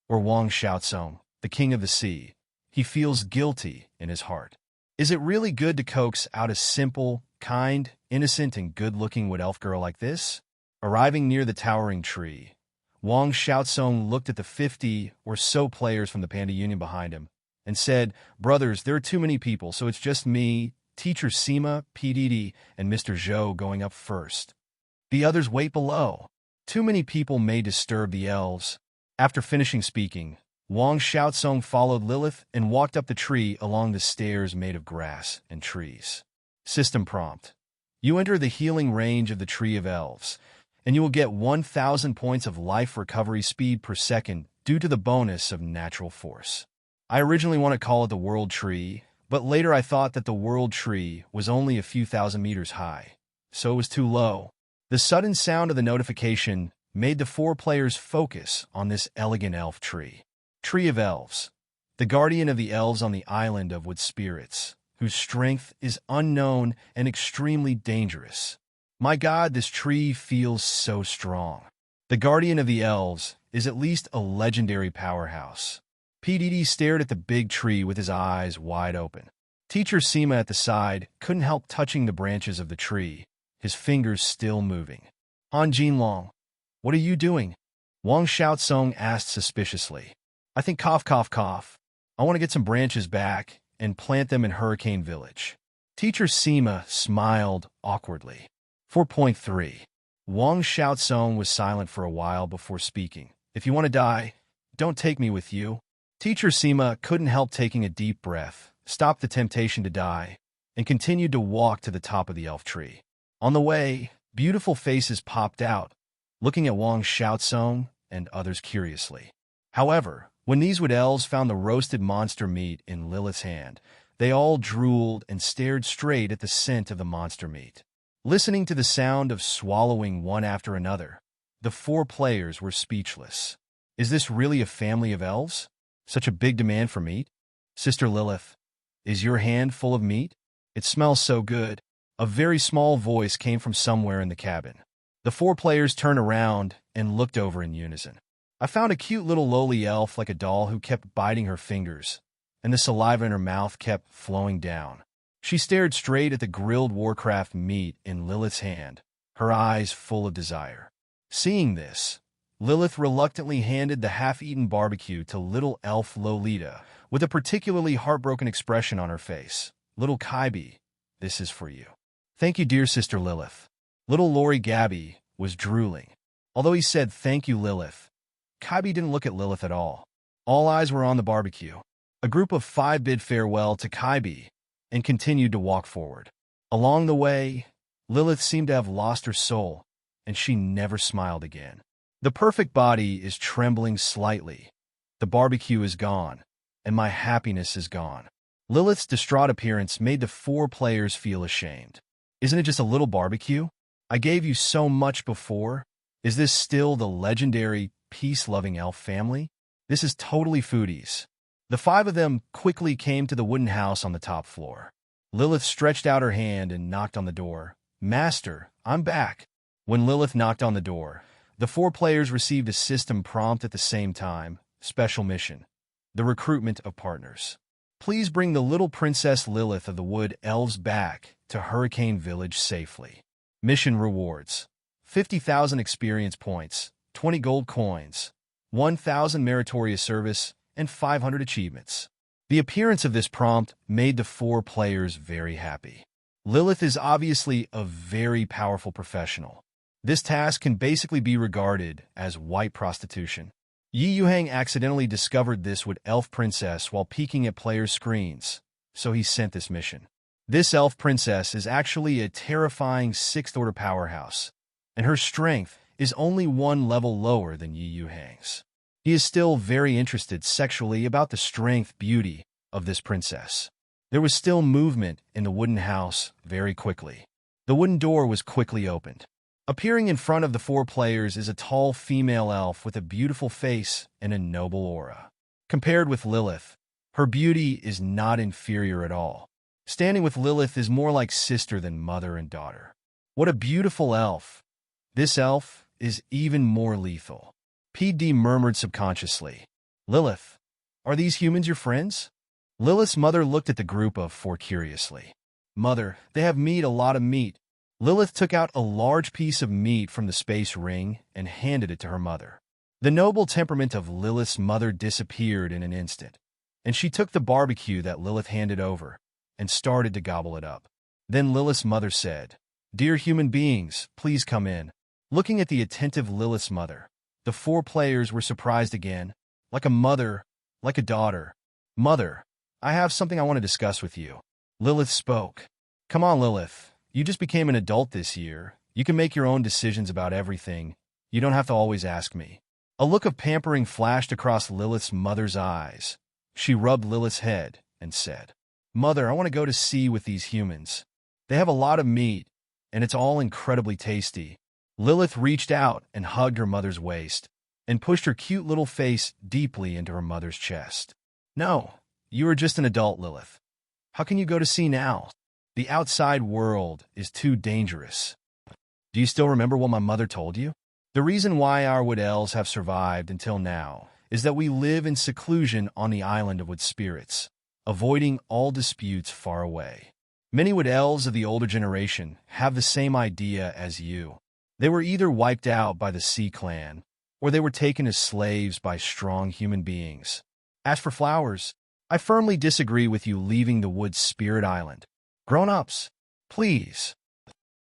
or Wang Xiaotsong, the king of the sea, he feels guilty in his heart. Is it really good to coax out a simple, kind, innocent, and good-looking wood elf girl like this? Arriving near the towering tree, Wang Xiaotsong looked at the 50 or so players from the Panda Union behind him and said, "Brothers, there are too many people, so it's just me, Teacher Sima, PDD, and Mr. Zhou going up first. The others wait below. Too many people may disturb the elves." After finishing speaking, Wang Xiaotsong followed Lilith and walked up the tree along the stairs made of grass and trees. System prompt. You enter the healing range of the Tree of Elves, and you will get 1,000 points of life recovery speed per second due to the bonus of natural force. I originally want to call it the World Tree, but later I thought that the World Tree was only a few thousand meters high, so it was too low. The sudden sound of the notification made the four players focus on this elegant elf tree. Tree of Elves, the guardian of the elves on the island of wood spirits, whose strength is unknown and extremely dangerous. My God, this tree feels so strong. The guardian of the elves is at least a legendary powerhouse. PDD stared at the big tree with his eyes wide open. Teacher Sima at the side couldn't help touching the branches of the tree, his fingers still moving. Han Jinlong, what are you doing? Wang Xiaotsong asked suspiciously. I think cough, cough, cough. I want to get some branches back and plant them in Hurricane Village. Teacher Sima smiled awkwardly. 4.3. Wang Xiaotsong was silent for a while before speaking. If you want to die, don't take me with you. Teacher Sima couldn't help taking a deep breath, stopped the temptation to die, and continued to walk to the top of the elf tree. On the way, beautiful faces popped out, looking at Wang Xiaotsong and others curiously. However, when these wood elves found the roasted monster meat in Lilith's hand, they all drooled and stared straight at the scent of the monster meat. Listening to the sound of swallowing one after another, the four players were speechless. Is this really a family of elves? Such a big demand for meat? Sister Lilith, is your hand full of meat? It smells so good. A very small voice came from somewhere in the cabin. The four players turned around and looked over in unison. I found a cute little lowly elf like a doll who kept biting her fingers, and the saliva in her mouth kept flowing down. She stared straight at the grilled Warcraft meat in Lilith's hand, her eyes full of desire. Seeing this, Lilith reluctantly handed the half-eaten barbecue to little elf Lolita, with a particularly heartbroken expression on her face. Little Kaibi, this is for you. Thank you, dear sister Lilith. Little Lori Gabby was drooling. Although he said, thank you, Lilith, Kaibi didn't look at Lilith at all. All eyes were on the barbecue. A group of 5 bid farewell to Kaibi and continued to walk forward. Along the way, Lilith seemed to have lost her soul, and she never smiled again. The perfect body is trembling slightly. The barbecue is gone, and my happiness is gone. Lilith's distraught appearance made the four players feel ashamed. Isn't it just a little barbecue? I gave you so much before. Is this still the legendary, peace-loving elf family? This is totally foodies. The 5 of them quickly came to the wooden house on the top floor. Lilith stretched out her hand and knocked on the door. Master, I'm back. When Lilith knocked on the door, the 4 players received a system prompt at the same time. Special mission. The recruitment of partners. Please bring the little Princess Lilith of the Wood Elves back to Hurricane Village safely. Mission rewards. 50,000 experience points, 20 gold coins, 1,000 meritorious service, and 500 achievements. The appearance of this prompt made the 4 players very happy. Lilith is obviously a very powerful professional. This task can basically be regarded as white prostitution. Yuhang accidentally discovered this with elf princess while peeking at players' screens, so he sent this mission. This elf princess is actually a terrifying 6th-order powerhouse, and her strength is only 1 level lower than Yuhang's. He is still very interested sexually about the strength beauty of this princess. There was still movement in the wooden house very quickly. The wooden door was quickly opened. Appearing in front of the 4 players is a tall female elf with a beautiful face and a noble aura. Compared with Lilith, her beauty is not inferior at all. Standing with Lilith is more like sister than mother and daughter. What a beautiful elf! This elf is even more lethal. PD murmured subconsciously. Lilith, are these humans your friends? Lilith's mother looked at the group of 4 curiously. Mother, they have meat, a lot of meat. Lilith took out a large piece of meat from the space ring and handed it to her mother. The noble temperament of Lilith's mother disappeared in an instant, and she took the barbecue that Lilith handed over and started to gobble it up. Then Lilith's mother said, Dear human beings, please come in. Looking at the attentive Lilith's mother, the 4 players were surprised again, like a mother, like a daughter. Mother, I have something I want to discuss with you. Lilith spoke. Come on, Lilith. You just became an adult this year. You can make your own decisions about everything. You don't have to always ask me. A look of pampering flashed across Lilith's mother's eyes. She rubbed Lilith's head and said, Mother, I want to go to sea with these humans. They have a lot of meat, and it's all incredibly tasty. Lilith reached out and hugged her mother's waist and pushed her cute little face deeply into her mother's chest. No, you are just an adult, Lilith. How can you go to sea now? The outside world is too dangerous. Do you still remember what my mother told you? The reason why our wood elves have survived until now is that we live in seclusion on the island of wood spirits, avoiding all disputes far away. Many wood elves of the older generation have the same idea as you. They were either wiped out by the Sea Clan, or they were taken as slaves by strong human beings. As for flowers, I firmly disagree with you leaving the wood spirit island. Grown-ups, please.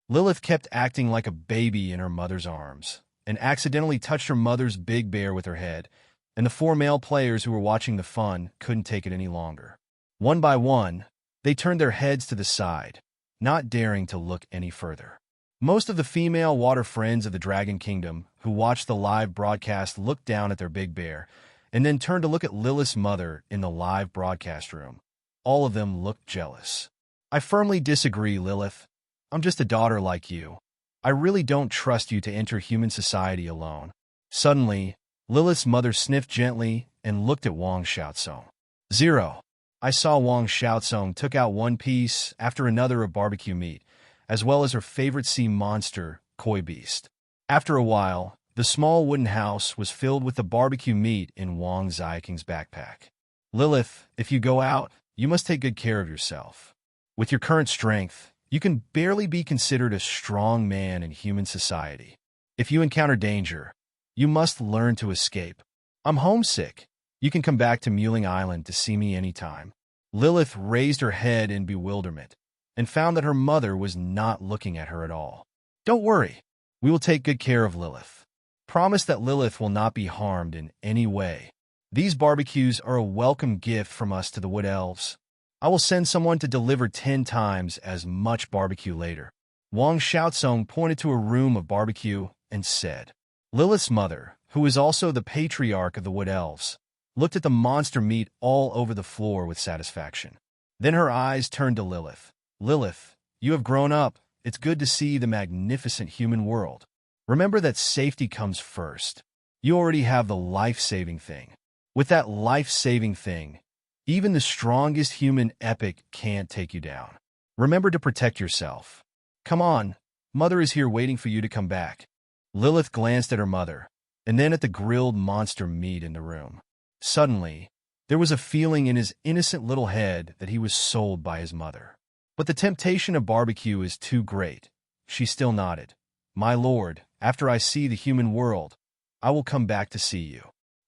Lilith kept acting like a baby in her mother's arms and accidentally touched her mother's big bear with her head, and the 4 male players who were watching the fun couldn't take it any longer. One by one, they turned their heads to the side, not daring to look any further. Most of the female water friends of the Dragon Kingdom who watched the live broadcast looked down at their big bear and then turned to look at Lilith's mother in the live broadcast room. All of them looked jealous. I firmly disagree, Lilith. I'm just a daughter like you. I really don't trust you to enter human society alone. Suddenly, Lilith's mother sniffed gently and looked at Wang Xiaosong. 0. I saw Wang Xiaosong took out one piece after another of barbecue meat, as well as her favorite sea monster, koi beast. After a while, the small wooden house was filled with the barbecue meat in Wang Xiaoking's backpack. Lilith, if you go out, you must take good care of yourself. With your current strength, you can barely be considered a strong man in human society. If you encounter danger, you must learn to escape. I'm homesick. You can come back to Muling Island to see me anytime. Lilith raised her head in bewilderment and found that her mother was not looking at her at all. Don't worry. We will take good care of Lilith. Promise that Lilith will not be harmed in any way. These barbecues are a welcome gift from us to the Wood Elves. I will send someone to deliver 10 times as much barbecue later. Wang Xiaosong pointed to a room of barbecue and said. Lilith's mother, who is also the patriarch of the Wood Elves, looked at the monster meat all over the floor with satisfaction. Then her eyes turned to Lilith. Lilith, you have grown up. It's good to see the magnificent human world. Remember that safety comes first. You already have the life-saving thing. With that life-saving thing, even the strongest human epic can't take you down. Remember to protect yourself. Come on, Mother is here waiting for you to come back. Lilith glanced at her mother, and then at the grilled monster meat in the room. Suddenly, there was a feeling in his innocent little head that he was sold by his mother. But the temptation of barbecue is too great. She still nodded. My lord, after I see the human world, I will come back to see you.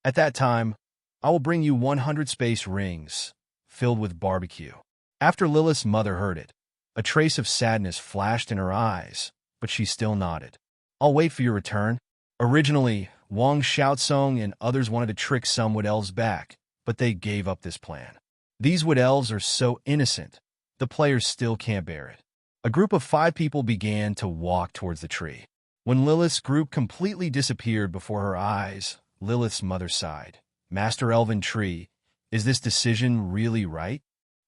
At that time, I will bring you 100 space rings, filled with barbecue. After Lilith's mother heard it, a trace of sadness flashed in her eyes, but she still nodded. I'll wait for your return. Originally, Wang Xiaosong and others wanted to trick some wood elves back, but they gave up this plan. These wood elves are so innocent, the players still can't bear it. A group of 5 people began to walk towards the tree. When Lilith's group completely disappeared before her eyes, Lilith's mother sighed. Master Elven Tree, is this decision really right?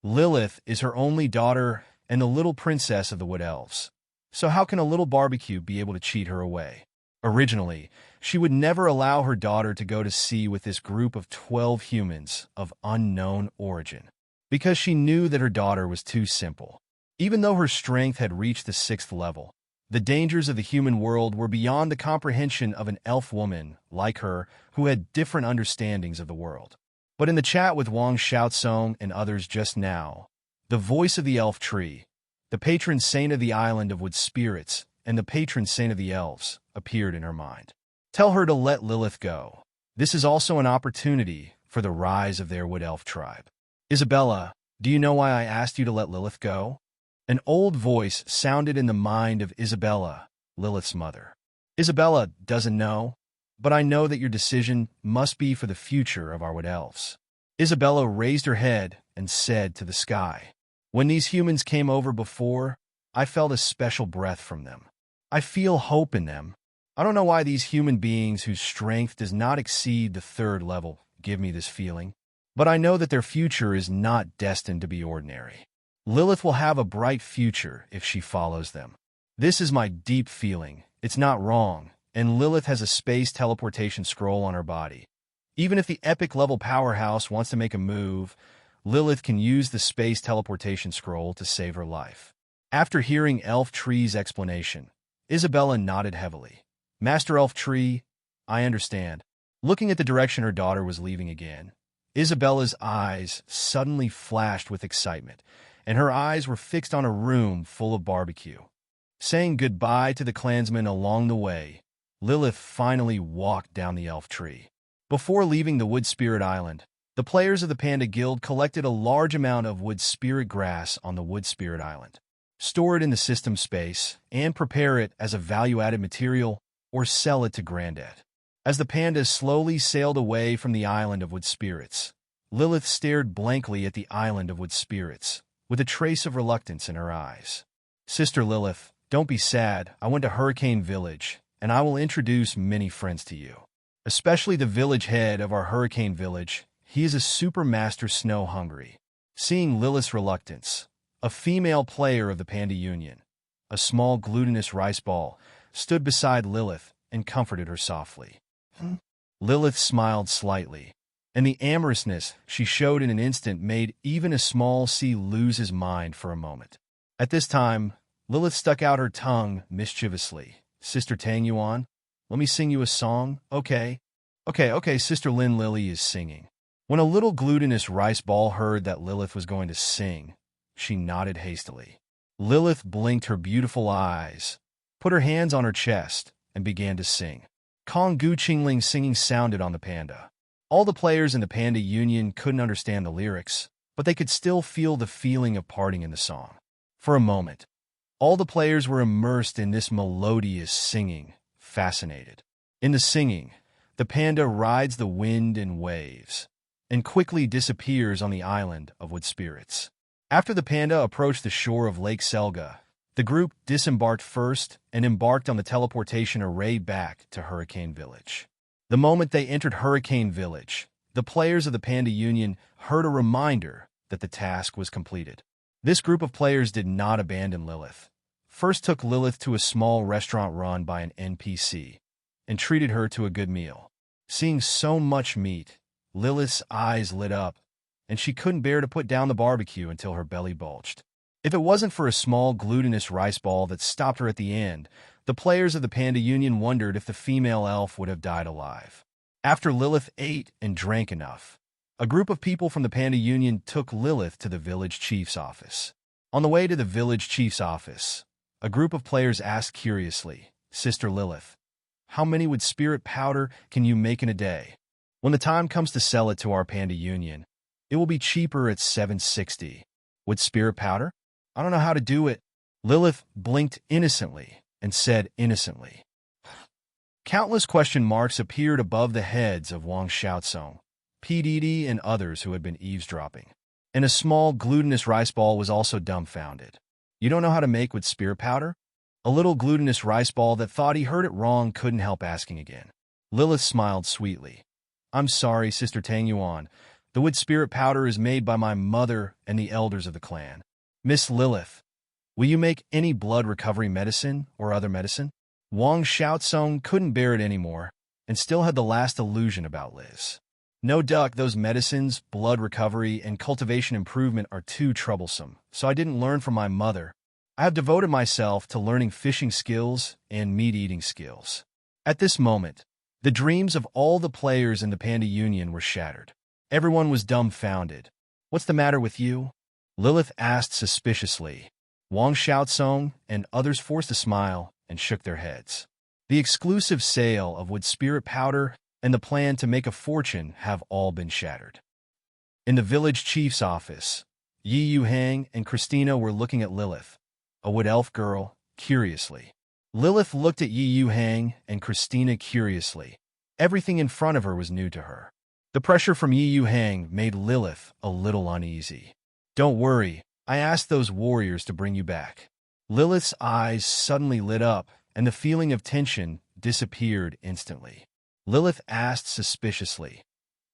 Lilith is her only daughter and the little princess of the wood elves. So how can a little barbecue be able to cheat her away? Originally, she would never allow her daughter to go to sea with this group of 12 humans of unknown origin, because she knew that her daughter was too simple. Even though her strength had reached the 6th level, the dangers of the human world were beyond the comprehension of an elf woman like her who had different understandings of the world. But in the chat with Wang Xiaosong and others just now, the voice of the elf tree, the patron saint of the island of wood spirits, and the patron saint of the elves appeared in her mind. Tell her to let Lilith go. This is also an opportunity for the rise of their wood elf tribe. Isabella, do you know why I asked you to let Lilith go? An old voice sounded in the mind of Isabella, Lilith's mother. Isabella doesn't know, but I know that your decision must be for the future of our wood elves. Isabella raised her head and said to the sky, when these humans came over before, I felt a special breath from them. I feel hope in them. I don't know why these human beings whose strength does not exceed the 3rd level give me this feeling, but I know that their future is not destined to be ordinary. Lilith will have a bright future if she follows them. This is my deep feeling. It's not wrong, and Lilith has a space teleportation scroll on her body. Even if the epic level powerhouse wants to make a move, Lilith can use the space teleportation scroll to save her life. After hearing Elf Tree's explanation, Isabella nodded heavily. Master Elf Tree, I understand. Looking at the direction her daughter was leaving again, Isabella's eyes suddenly flashed with excitement, and her eyes were fixed on a room full of barbecue. Saying goodbye to the clansmen along the way, Lilith finally walked down the elf tree. Before leaving the Wood Spirit Island, the players of the Panda Guild collected a large amount of wood spirit grass on the Wood Spirit Island, store it in the system space, and prepare it as a value-added material or sell it to Granddad. As the pandas slowly sailed away from the island of wood spirits, Lilith stared blankly at the island of wood spirits, with a trace of reluctance in her eyes. Sister Lilith, don't be sad. I went to Hurricane Village, and I will introduce many friends to you. Especially the village head of our Hurricane Village. He is a super master snow hungry. Seeing Lilith's reluctance, a female player of the Panda Union, a small glutinous rice ball, stood beside Lilith and comforted her softly. Lilith smiled slightly, and the amorousness she showed in an instant made even a small sea lose his mind for a moment. At this time, Lilith stuck out her tongue mischievously. Sister Tang Yuan, let me sing you a song, okay? Okay, Sister Lin Lily is singing. When a little glutinous rice ball heard that Lilith was going to sing, she nodded hastily. Lilith blinked her beautiful eyes, put her hands on her chest, and began to sing. Kong Gu Qingling singing sounded on the panda. All the players in the Panda Union couldn't understand the lyrics, but they could still feel the feeling of parting in the song. For a moment, all the players were immersed in this melodious singing, fascinated. In the singing, the panda rides the wind and waves, and quickly disappears on the island of wood spirits. After the panda approached the shore of Lake Selga, the group disembarked first and embarked on the teleportation array back to Hurricane Village. The moment they entered Hurricane Village, the players of the Panda Union heard a reminder that the task was completed. This group of players did not abandon Lilith. First took Lilith to a small restaurant run by an NPC and treated her to a good meal. Seeing so much meat, Lilith's eyes lit up, and she couldn't bear to put down the barbecue until her belly bulged. If it wasn't for a small glutinous rice ball that stopped her at the end, the players of the Panda Union wondered if the female elf would have died alive. After Lilith ate and drank enough, a group of people from the Panda Union took Lilith to the village chief's office. On the way to the village chief's office, a group of players asked curiously, Sister Lilith, how many wood spirit powder can you make in a day? When the time comes to sell it to our Panda Union, It will be cheaper at 760. With spirit powder? I don't know how to do it. Lilith blinked innocently and said innocently. Countless question marks appeared above the heads of Wang Xiaocong, PDD, and others who had been eavesdropping. And a small, glutinous rice ball was also dumbfounded. You don't know how to make with spirit powder? A little glutinous rice ball that thought he heard it wrong couldn't help asking again. Lilith smiled sweetly. I'm sorry, Sister Tang Yuan. The wood spirit powder is made by my mother and the elders of the clan. Miss Lilith, will you make any blood recovery medicine or other medicine? Wang Xiaocong couldn't bear it anymore and still had the last illusion about Liz. No duck, those medicines, blood recovery, and cultivation improvement are too troublesome, so I didn't learn from my mother. I have devoted myself to learning fishing skills and meat-eating skills. At this moment, the dreams of all the players in the Panda Union were shattered. Everyone was dumbfounded. What's the matter with you? Lilith asked suspiciously. Wang Xiaocong and others forced a smile and shook their heads. The exclusive sale of wood spirit powder and the plan to make a fortune have all been shattered. In the village chief's office, Yuhang and Christina were looking at Lilith, a wood elf girl, curiously. Lilith looked at Yuhang and Christina curiously. Everything in front of her was new to her. The pressure from Yuhang made Lilith a little uneasy. Don't worry, I asked those warriors to bring you back. Lilith's eyes suddenly lit up, and the feeling of tension disappeared instantly. Lilith asked suspiciously,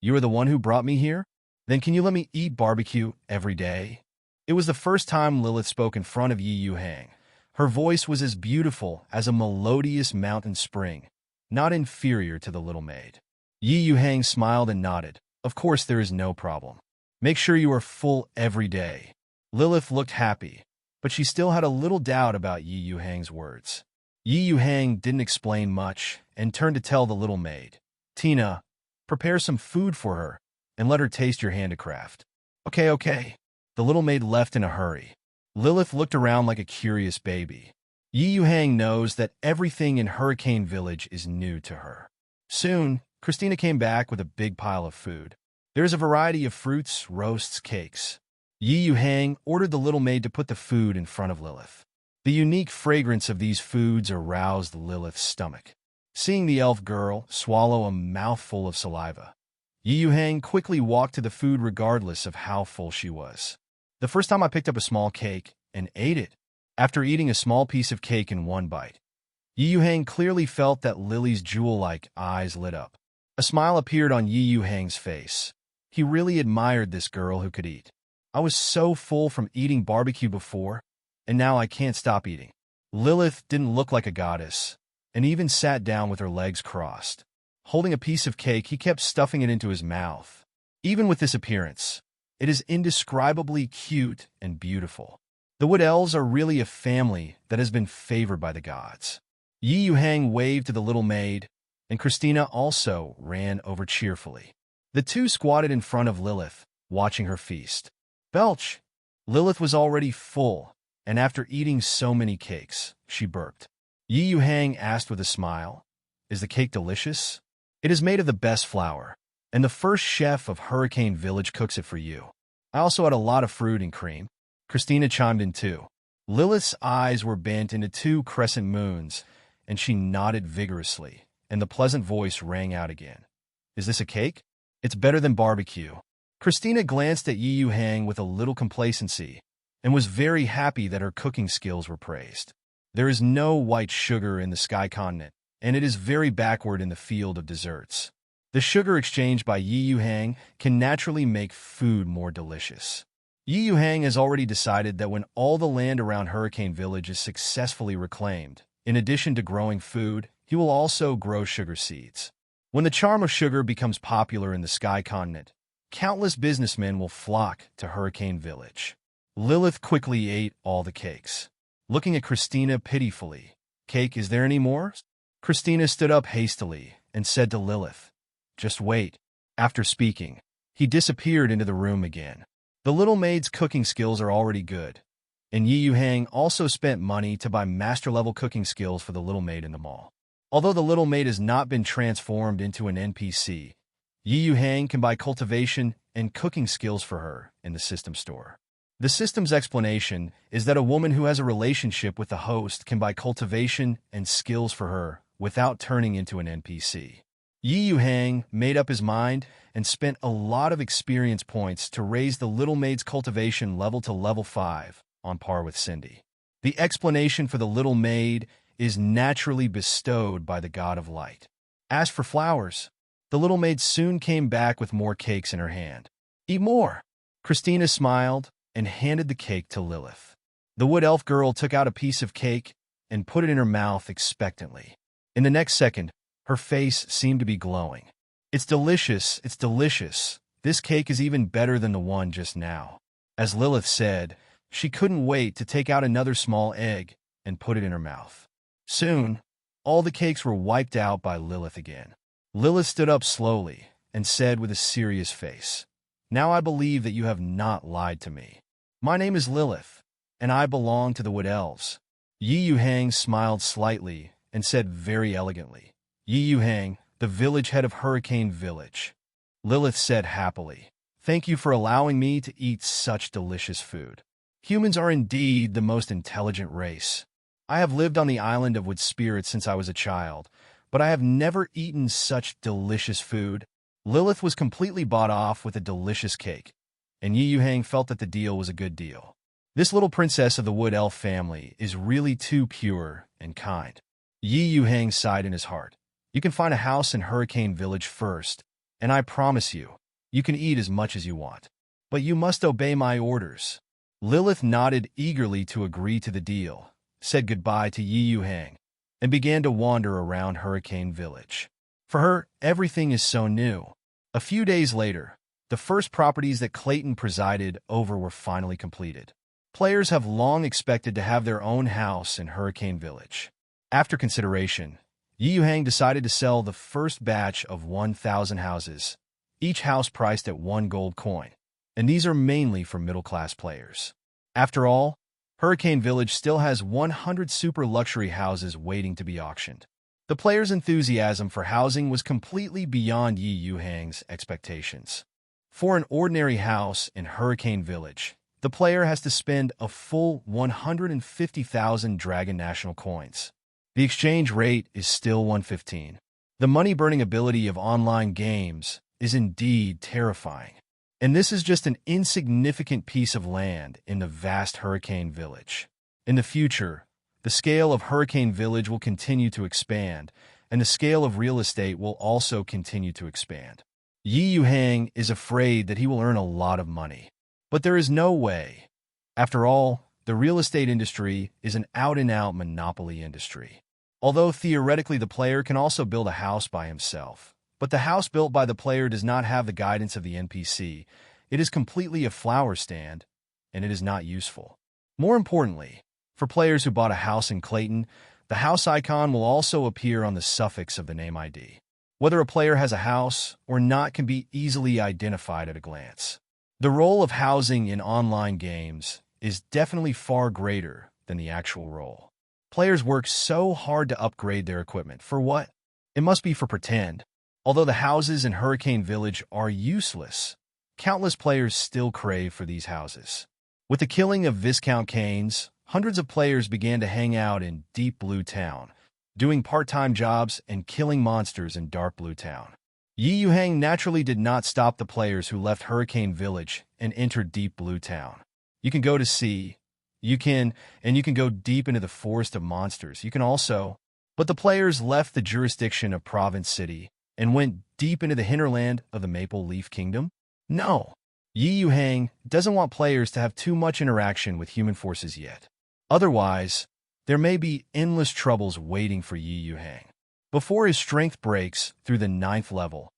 You are the one who brought me here? Then can you let me eat barbecue every day? It was the first time Lilith spoke in front of Yuhang. Her voice was as beautiful as a melodious mountain spring, not inferior to the little maid. Yuhang smiled and nodded. Of course there is no problem. Make sure you are full every day. Lilith looked happy, but she still had a little doubt about Yuhang's words. Yuhang didn't explain much and turned to tell the little maid, Tina, prepare some food for her and let her taste your handicraft. Okay. The little maid left in a hurry. Lilith looked around like a curious baby. Yuhang knows that everything in Hurricane Village is new to her. Soon, Christina came back with a big pile of food. There is a variety of fruits, roasts, cakes. Yuhang ordered the little maid to put the food in front of Lilith. The unique fragrance of these foods aroused Lilith's stomach. Seeing the elf girl swallow a mouthful of saliva, Yuhang quickly walked to the food regardless of how full she was. The first time I picked up a small cake and ate it. After eating a small piece of cake in one bite, Yuhang clearly felt that Lily's jewel-like eyes lit up. A smile appeared on Yuhang's face. He really admired this girl who could eat. I was so full from eating barbecue before, and now I can't stop eating. Lilith didn't look like a goddess, and even sat down with her legs crossed. Holding a piece of cake, he kept stuffing it into his mouth. Even with this appearance, it is indescribably cute and beautiful. The Wood Elves are really a family that has been favored by the gods. Yuhang waved to the little maid, and Christina also ran over cheerfully. The two squatted in front of Lilith, watching her feast. Belch! Lilith was already full, and after eating so many cakes, she burped. Yuhang asked with a smile, Is the cake delicious? It is made of the best flour, and the first chef of Hurricane Village cooks it for you. I also had a lot of fruit and cream. Christina chimed in too. Lilith's eyes were bent into two crescent moons, and she nodded vigorously, and the pleasant voice rang out again. Is this a cake? It's better than barbecue. Christina glanced at Yuhang with a little complacency, and was very happy that her cooking skills were praised. There is no white sugar in the Sky Continent, and it is very backward in the field of desserts. The sugar exchanged by Yuhang can naturally make food more delicious. Yuhang has already decided that when all the land around Hurricane Village is successfully reclaimed, in addition to growing food, he will also grow sugar seeds. When the charm of sugar becomes popular in the Sky Continent, countless businessmen will flock to Hurricane Village. Lilith quickly ate all the cakes. Looking at Christina pitifully, Cake, is there any more? Christina stood up hastily and said to Lilith, Just wait. After speaking, he disappeared into the room again. The little maid's cooking skills are already good, and Yuhang also spent money to buy master-level cooking skills for the little maid in the mall. Although the little maid has not been transformed into an NPC, Yuhang can buy cultivation and cooking skills for her in the system store. The system's explanation is that a woman who has a relationship with the host can buy cultivation and skills for her without turning into an NPC. Yuhang made up his mind and spent a lot of experience points to raise the little maid's cultivation level to level 5, on par with Cindy. The explanation for the little maid is naturally bestowed by the god of light. As for flowers, the little maid soon came back with more cakes in her hand. "Eat more!" Christina smiled and handed the cake to Lilith. The wood elf girl took out a piece of cake and put it in her mouth expectantly. In the next second, her face seemed to be glowing. "It's delicious, it's delicious. This cake is even better than the one just now." As Lilith said, she couldn't wait to take out another small egg and put it in her mouth. Soon, all the cakes were wiped out by Lilith again. Lilith stood up slowly and said with a serious face, "Now I believe that you have not lied to me. My name is Lilith, and I belong to the Wood Elves." Yuhang smiled slightly and said very elegantly, "Yuhang, the village head of Hurricane Village." Lilith said happily, "Thank you for allowing me to eat such delicious food. Humans are indeed the most intelligent race. I have lived on the island of Wood Spirits since I was a child, but I have never eaten such delicious food." Lilith was completely bought off with a delicious cake, and Yuhang felt that the deal was a good deal. This little princess of the Wood Elf family is really too pure and kind. Yuhang sighed in his heart. "You can find a house in Hurricane Village first, and I promise you, you can eat as much as you want. But you must obey my orders." Lilith nodded eagerly to agree to the deal, said goodbye to Yuhang, and began to wander around Hurricane Village. For her, everything is so new. A few days later, the first properties that Clayton presided over were finally completed. Players have long expected to have their own house in Hurricane Village. After consideration, Yuhang decided to sell the first batch of 1,000 houses, each house priced at 1 gold coin, and these are mainly for middle-class players. After all, Hurricane Village still has 100 super luxury houses waiting to be auctioned. The players' enthusiasm for housing was completely beyond Yuhang's expectations. For an ordinary house in Hurricane Village, the player has to spend a full 150,000 Dragon National coins. The exchange rate is still 115. The money-burning ability of online games is indeed terrifying. And this is just an insignificant piece of land in the vast Hurricane Village. In the future, the scale of Hurricane Village will continue to expand, and the scale of real estate will also continue to expand. Yuhang is afraid that he will earn a lot of money. But there is no way. After all, the real estate industry is an out-and-out monopoly industry. Although theoretically the player can also build a house by himself, but the house built by the player does not have the guidance of the NPC. It is completely a flower stand, and it is not useful. More importantly, for players who bought a house in Clayton, the house icon will also appear on the suffix of the name ID. Whether a player has a house or not can be easily identified at a glance. The role of housing in online games is definitely far greater than the actual role. Players work so hard to upgrade their equipment. For what? It must be for pretend. Although the houses in Hurricane Village are useless, countless players still crave for these houses. With the killing of Viscount Keynes, hundreds of players began to hang out in Deep Blue Town, doing part-time jobs and killing monsters in Dark Blue Town. Yuhang naturally did not stop the players who left Hurricane Village and entered Deep Blue Town. You can go to sea, you can go deep into the forest of monsters. You can also, but the players left the jurisdiction of Province City and went deep into the hinterland of the Maple Leaf Kingdom? No. Yuhang doesn't want players to have too much interaction with human forces yet. Otherwise, there may be endless troubles waiting for Yuhang. Before his strength breaks through the 9th level,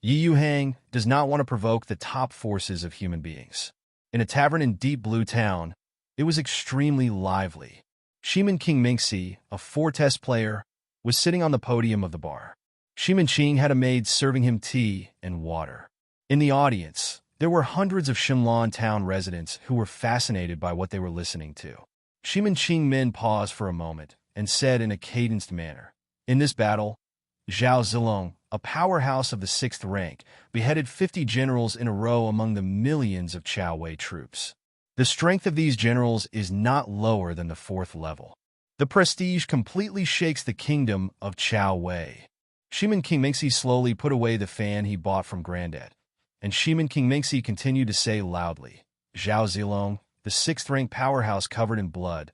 Yuhang does not want to provoke the top forces of human beings. In a tavern in Deep Blue Town, it was extremely lively. Shiman King Minxi, a 4-test player, was sitting on the podium of the bar. Shiman Ching had a maid serving him tea and water. In the audience, there were hundreds of Shinlan Town residents who were fascinated by what they were listening to. Shiman Ching Min paused for a moment and said in a cadenced manner, "In this battle, Zhao Zilong a powerhouse of the 6th rank, beheaded 50 generals in a row among the millions of Chao Wei troops. The strength of these generals is not lower than the 4th level. The prestige completely shakes the kingdom of Chao Wei. Shiman King Mingxi slowly put away the fan he bought from Granddad, and Shiman King Mingxi continued to say loudly, "Zhao Zilong, the 6th rank powerhouse covered in blood.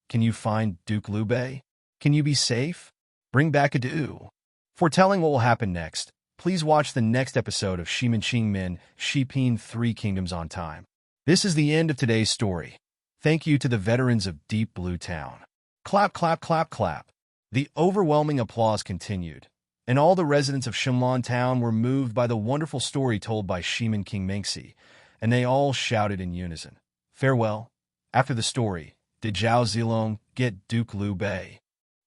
Can you find Duke Liu Bei? Can you be safe? Bring back a Du." Foretelling what will happen next, please watch the next episode of Shiman Qing Min Shipin 3 Kingdoms on Time. This is the end of today's story. Thank you to the veterans of Deep Blue Town. Clap, clap, clap, clap. The overwhelming applause continued, and all the residents of Shenlong Town were moved by the wonderful story told by Shiman King Mingxi, and they all shouted in unison, "Farewell." After the story, did Zhao Zilong get Duke Liu Bei?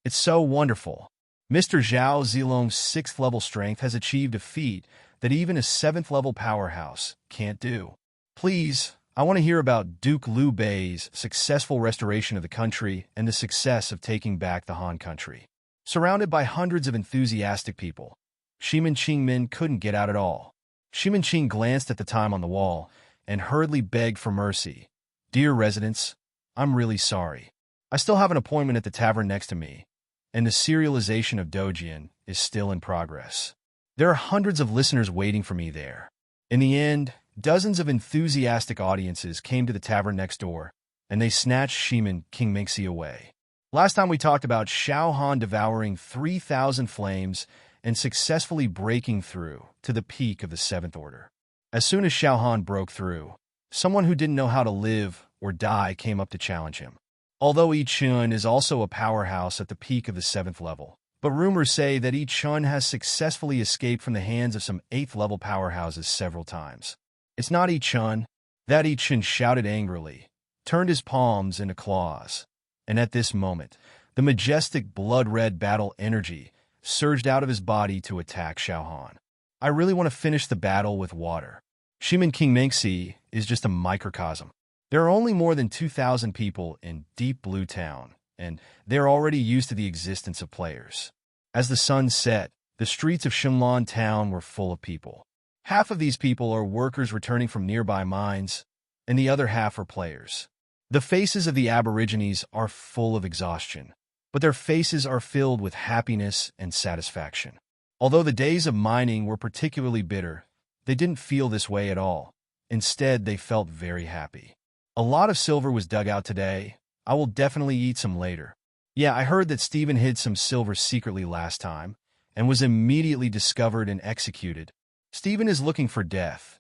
It's so wonderful. Mr. Zhao Zilong's 6th level strength has achieved a feat that even a 7th level powerhouse can't do. Please, I want to hear about Duke Liu Bei's successful restoration of the country and the success of taking back the Han country. Surrounded by hundreds of enthusiastic people, Shiman Qing Min couldn't get out at all. Shiman Qing glanced at the time on the wall and hurriedly begged for mercy. "Dear residents, I'm really sorry. I still have an appointment at the tavern next to me, and the serialization of Dojian is still in progress. There are hundreds of listeners waiting for me there." In the end, dozens of enthusiastic audiences came to the tavern next door, and they snatched Shiman King Mingxi away. Last time we talked about Xiao Han devouring 3,000 flames and successfully breaking through to the peak of the 7th Order. As soon as Xiao Han broke through, someone who didn't know how to live or die came up to challenge him. Although Yi Chun is also a powerhouse at the peak of the 7th level, but rumors say that Yi Chun has successfully escaped from the hands of some 8th level powerhouses several times. "It's not Yi Chun." That Yi Chun shouted angrily, turned his palms into claws, and at this moment, the majestic blood-red battle energy surged out of his body to attack Xiao Han. "I really want to finish the battle with water." Shiman King Mingxi is just a microcosm. There are only more than 2,000 people in Deep Blue Town, and they're already used to the existence of players. As the sun set, the streets of Shenlong Town were full of people. Half of these people are workers returning from nearby mines, and the other half are players. The faces of the Aborigines are full of exhaustion, but their faces are filled with happiness and satisfaction. Although the days of mining were particularly bitter, they didn't feel this way at all. Instead, they felt very happy. "A lot of silver was dug out today. I will definitely eat some later." Yeah, I heard that Stephen hid some silver secretly last time and was immediately discovered and executed. Stephen is looking for death.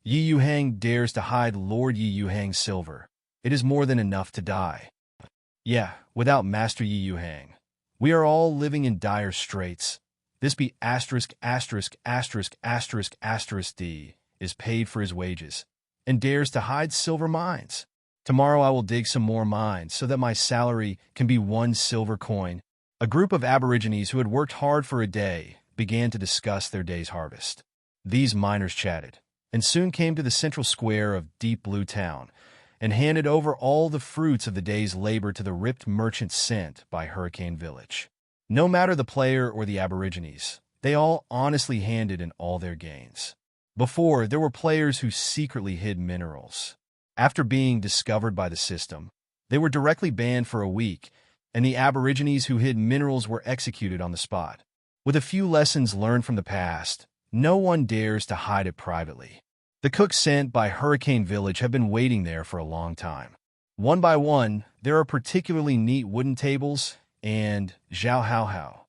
Yi Yuhang dares to hide Lord Yi Yuhang's silver. It is more than enough to die. Yeah, without Master Yi Yuhang, we are all living in dire straits. This be asterisk asterisk asterisk asterisk asterisk D is paid for his wages and dares to hide silver mines. Tomorrow I will dig some more mines so that my salary can be 1 silver coin. A group of Aborigines who had worked hard for a day began to discuss their day's harvest. These miners chatted, and soon came to the central square of Deep Blue Town, and handed over all the fruits of the day's labor to the ripped merchants sent by Hurricane Village. No matter the player or the Aborigines, they all honestly handed in all their gains. Before, there were players who secretly hid minerals. After being discovered by the system, they were directly banned for a week, and the Aborigines who hid minerals were executed on the spot. With a few lessons learned from the past, no one dares to hide it privately. The cooks sent by Hurricane Village have been waiting there for a long time. One by one, there are particularly neat wooden tables and Zhao Hao Hao,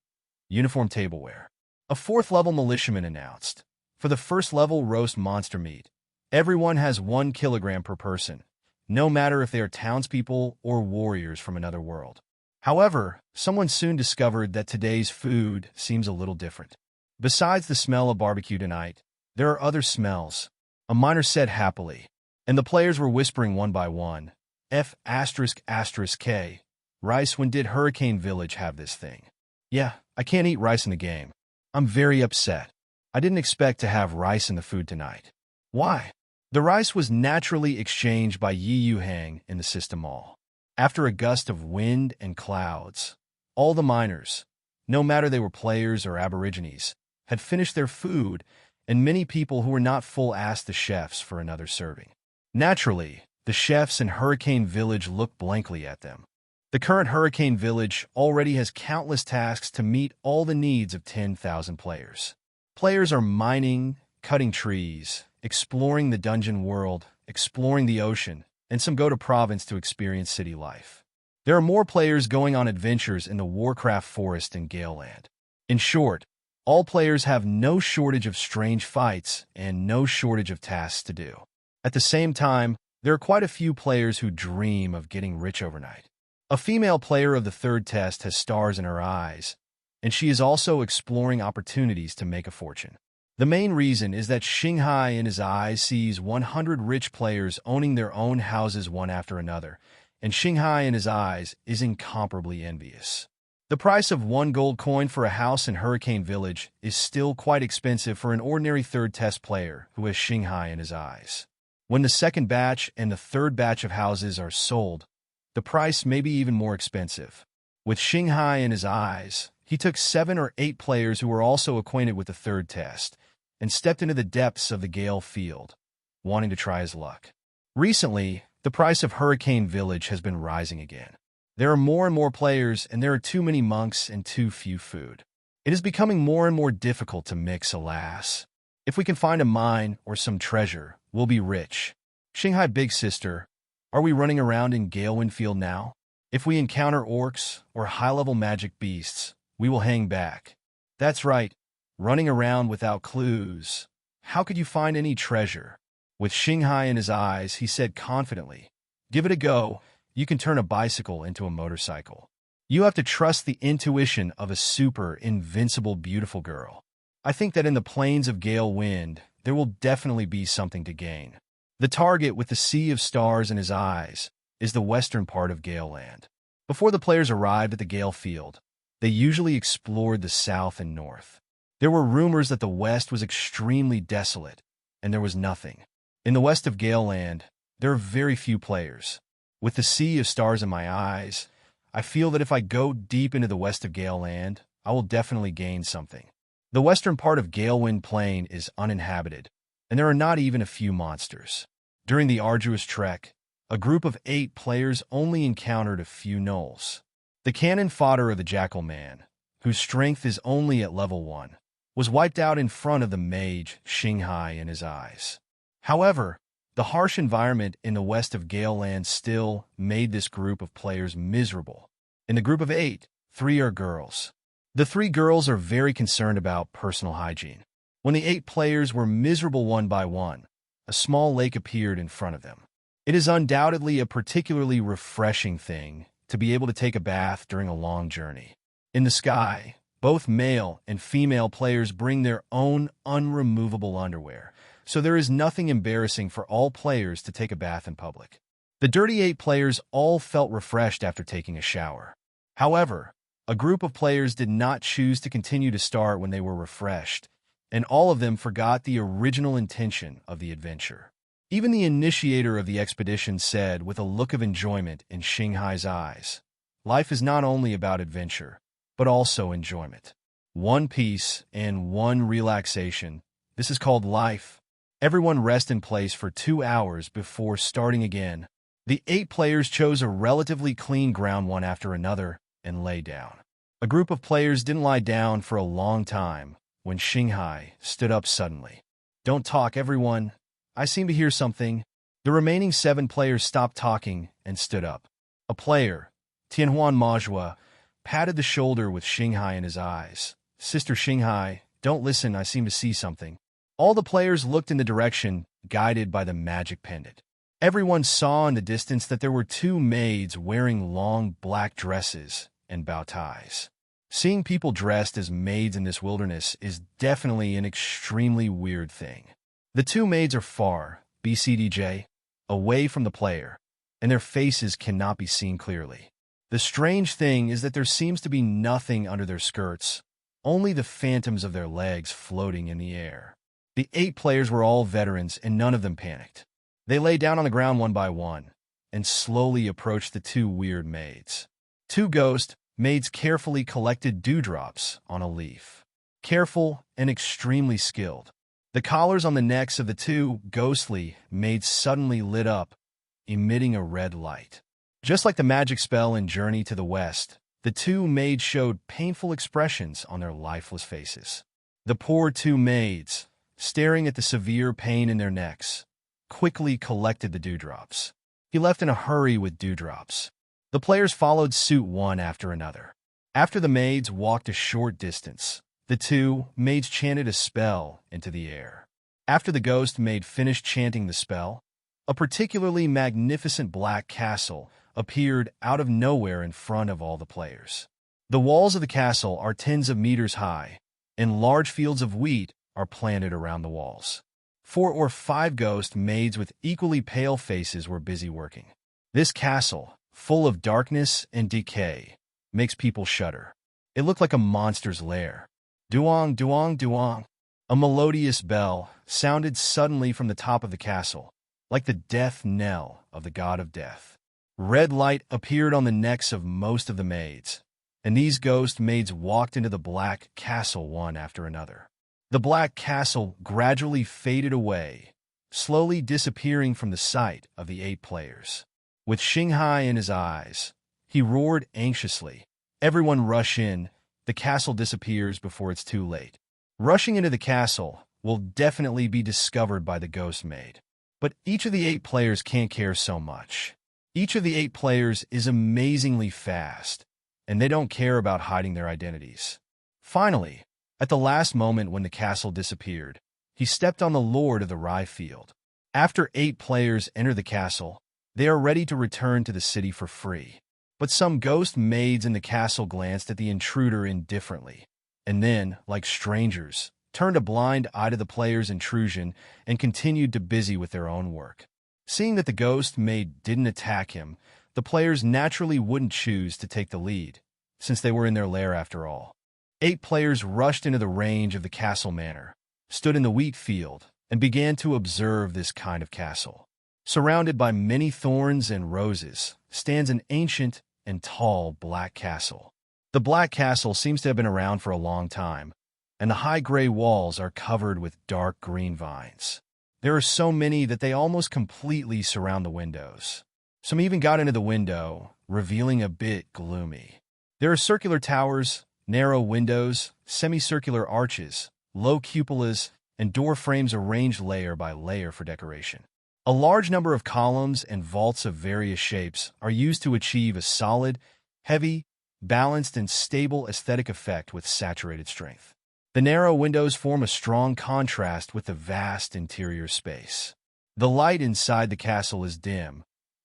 uniform tableware. A 4th level militiaman announced, "For the 1st level roast monster meat, everyone has 1 kilogram per person, no matter if they are townspeople or warriors from another world." However, someone soon discovered that today's food seems a little different. Besides the smell of barbecue tonight, there are other smells, a miner said happily, and the players were whispering one by one, "F asterisk asterisk K, rice. When did Hurricane Village have this thing? Yeah, I can't eat rice in the game. I'm very upset. I didn't expect to have rice in the food tonight." Why? The rice was naturally exchanged by Yi Yuhang in the system mall. After a gust of wind and clouds, all the miners, no matter they were players or Aborigines, had finished their food, and many people who were not full asked the chefs for another serving. Naturally, the chefs in Hurricane Village looked blankly at them. The current Hurricane Village already has countless tasks to meet all the needs of 10,000 players. Players are mining, cutting trees, exploring the dungeon world, exploring the ocean, and some go to province to experience city life. There are more players going on adventures in the Warcraft Forest and Galeland. In short, all players have no shortage of strange fights and no shortage of tasks to do. At the same time, there are quite a few players who dream of getting rich overnight. A female player of the third test has stars in her eyes, and she is also exploring opportunities to make a fortune. The main reason is that Shanghai in his eyes sees 100 rich players owning their own houses one after another, and Shanghai in his eyes is incomparably envious. The price of 1 gold coin for a house in Hurricane Village is still quite expensive for an ordinary third test player who has Shanghai in his eyes. When the second batch and the third batch of houses are sold, the price may be even more expensive. With Shanghai in his eyes, he took 7 or 8 players who were also acquainted with the third test and stepped into the depths of the Gale field, wanting to try his luck. Recently, the price of Hurricane Village has been rising again. There are more and more players, and there are too many monks and too few food. It is becoming more and more difficult to mix, alas. If we can find a mine or some treasure, we'll be rich. Shanghai Big Sister, are we running around in Galewind Field now? If we encounter orcs or high-level magic beasts, we will hang back. That's right, running around without clues. How could you find any treasure? With Shanghai in his eyes, he said confidently, "Give it a go. You can turn a bicycle into a motorcycle. You have to trust the intuition of a super, invincible, beautiful girl. I think that in the plains of Gale Wind, there will definitely be something to gain." The target with the sea of stars in his eyes is the western part of Galeland. Before the players arrived at the Gale field, they usually explored the south and north. There were rumors that the west was extremely desolate, and there was nothing. In the west of Galeland, there are very few players. With the sea of stars in my eyes, I feel that if I go deep into the west of Galeland, I will definitely gain something. The western part of Galewind Plain is uninhabited, and there are not even a few monsters. During the arduous trek, a group of 8 players only encountered a few gnolls. The cannon fodder of the Jackal Man, whose strength is only at level 1, was wiped out in front of the mage Shanghai in his eyes. However, the harsh environment in the west of Galeland still made this group of players miserable. In the group of 8, 3 are girls. The 3 girls are very concerned about personal hygiene. When the 8 players were miserable one by one, a small lake appeared in front of them. It is undoubtedly a particularly refreshing thing to be able to take a bath during a long journey. In the sky, both male and female players bring their own unremovable underwear, so there is nothing embarrassing for all players to take a bath in public. The Dirty 8 players all felt refreshed after taking a shower. However, a group of players did not choose to continue to start when they were refreshed, and all of them forgot the original intention of the adventure. Even the initiator of the expedition said with a look of enjoyment in Shanghai's eyes, "Life is not only about adventure, but also enjoyment. One peace and one relaxation. This is called life." Everyone rest in place for 2 hours before starting again. The 8 players chose a relatively clean ground one after another and lay down. A group of players didn't lie down for a long time when Shanghai stood up suddenly. "Don't talk, everyone. I seem to hear something." The remaining 7 players stopped talking and stood up. A player, Tianhuan Majua, patted the shoulder with Shanghai in his eyes. "Sister Shanghai, don't listen, I seem to see something." All the players looked in the direction guided by the magic pendant. Everyone saw in the distance that there were 2 maids wearing long black dresses and bow ties. Seeing people dressed as maids in this wilderness is definitely an extremely weird thing. The 2 maids are far, BCDJ, away from the player, and their faces cannot be seen clearly. The strange thing is that there seems to be nothing under their skirts, only the phantoms of their legs floating in the air. The 8 players were all veterans, and none of them panicked. They lay down on the ground one by one, and slowly approached the 2 weird maids. 2 ghost maids carefully collected dewdrops on a leaf. careful and extremely skilled. The collars on the necks of the two ghostly maids suddenly lit up, emitting a red light. Just like the magic spell in Journey to the West, the two maids showed painful expressions on their lifeless faces. The poor two maids, staring at the severe pain in their necks, quickly collected the dewdrops. He left in a hurry with dewdrops. The players followed suit one after another. After the maids walked a short distance, the two maids chanted a spell into the air. After the ghost maid finished chanting the spell, a particularly magnificent black castle appeared out of nowhere in front of all the players. The walls of the castle are tens of meters high, and large fields of wheat are planted around the walls. 4 or 5 ghost maids with equally pale faces were busy working. This castle, full of darkness and decay, makes people shudder. It looked like a monster's lair. Duong, duong, duong. A melodious bell sounded suddenly from the top of the castle, like the death knell of the god of death. Red light appeared on the necks of most of the maids, and these ghost maids walked into the black castle one after another. The black castle gradually faded away, slowly disappearing from the sight of the 8 players. With Shanghai in his eyes, he roared anxiously. Everyone rush in. The castle disappears before it's too late. Rushing into the castle will definitely be discovered by the ghost maid. But each of the 8 players can't care so much. Each of the 8 players is amazingly fast, and they don't care about hiding their identities. Finally, at the last moment when the castle disappeared, he stepped on the Lord of the Rye Field. After 8 players enter the castle, they are ready to return to the city for free. But some ghost maids in the castle glanced at the intruder indifferently, and then, like strangers, turned a blind eye to the player's intrusion and continued to busy with their own work. Seeing that the ghost maid didn't attack him, the players naturally wouldn't choose to take the lead, since they were in their lair after all. 8 players rushed into the range of the castle manor, stood in the wheat field, and began to observe this kind of castle. Surrounded by many thorns and roses, stands an ancient and tall black castle. The black castle seems to have been around for a long time, and the high gray walls are covered with dark green vines. There are so many that they almost completely surround the windows. Some even got into the window, revealing a bit gloomy. There are circular towers, narrow windows, semicircular arches, low cupolas, and door frames arranged layer by layer for decoration. A large number of columns and vaults of various shapes are used to achieve a solid, heavy, balanced, and stable aesthetic effect with saturated strength. The narrow windows form a strong contrast with the vast interior space. The light inside the castle is dim,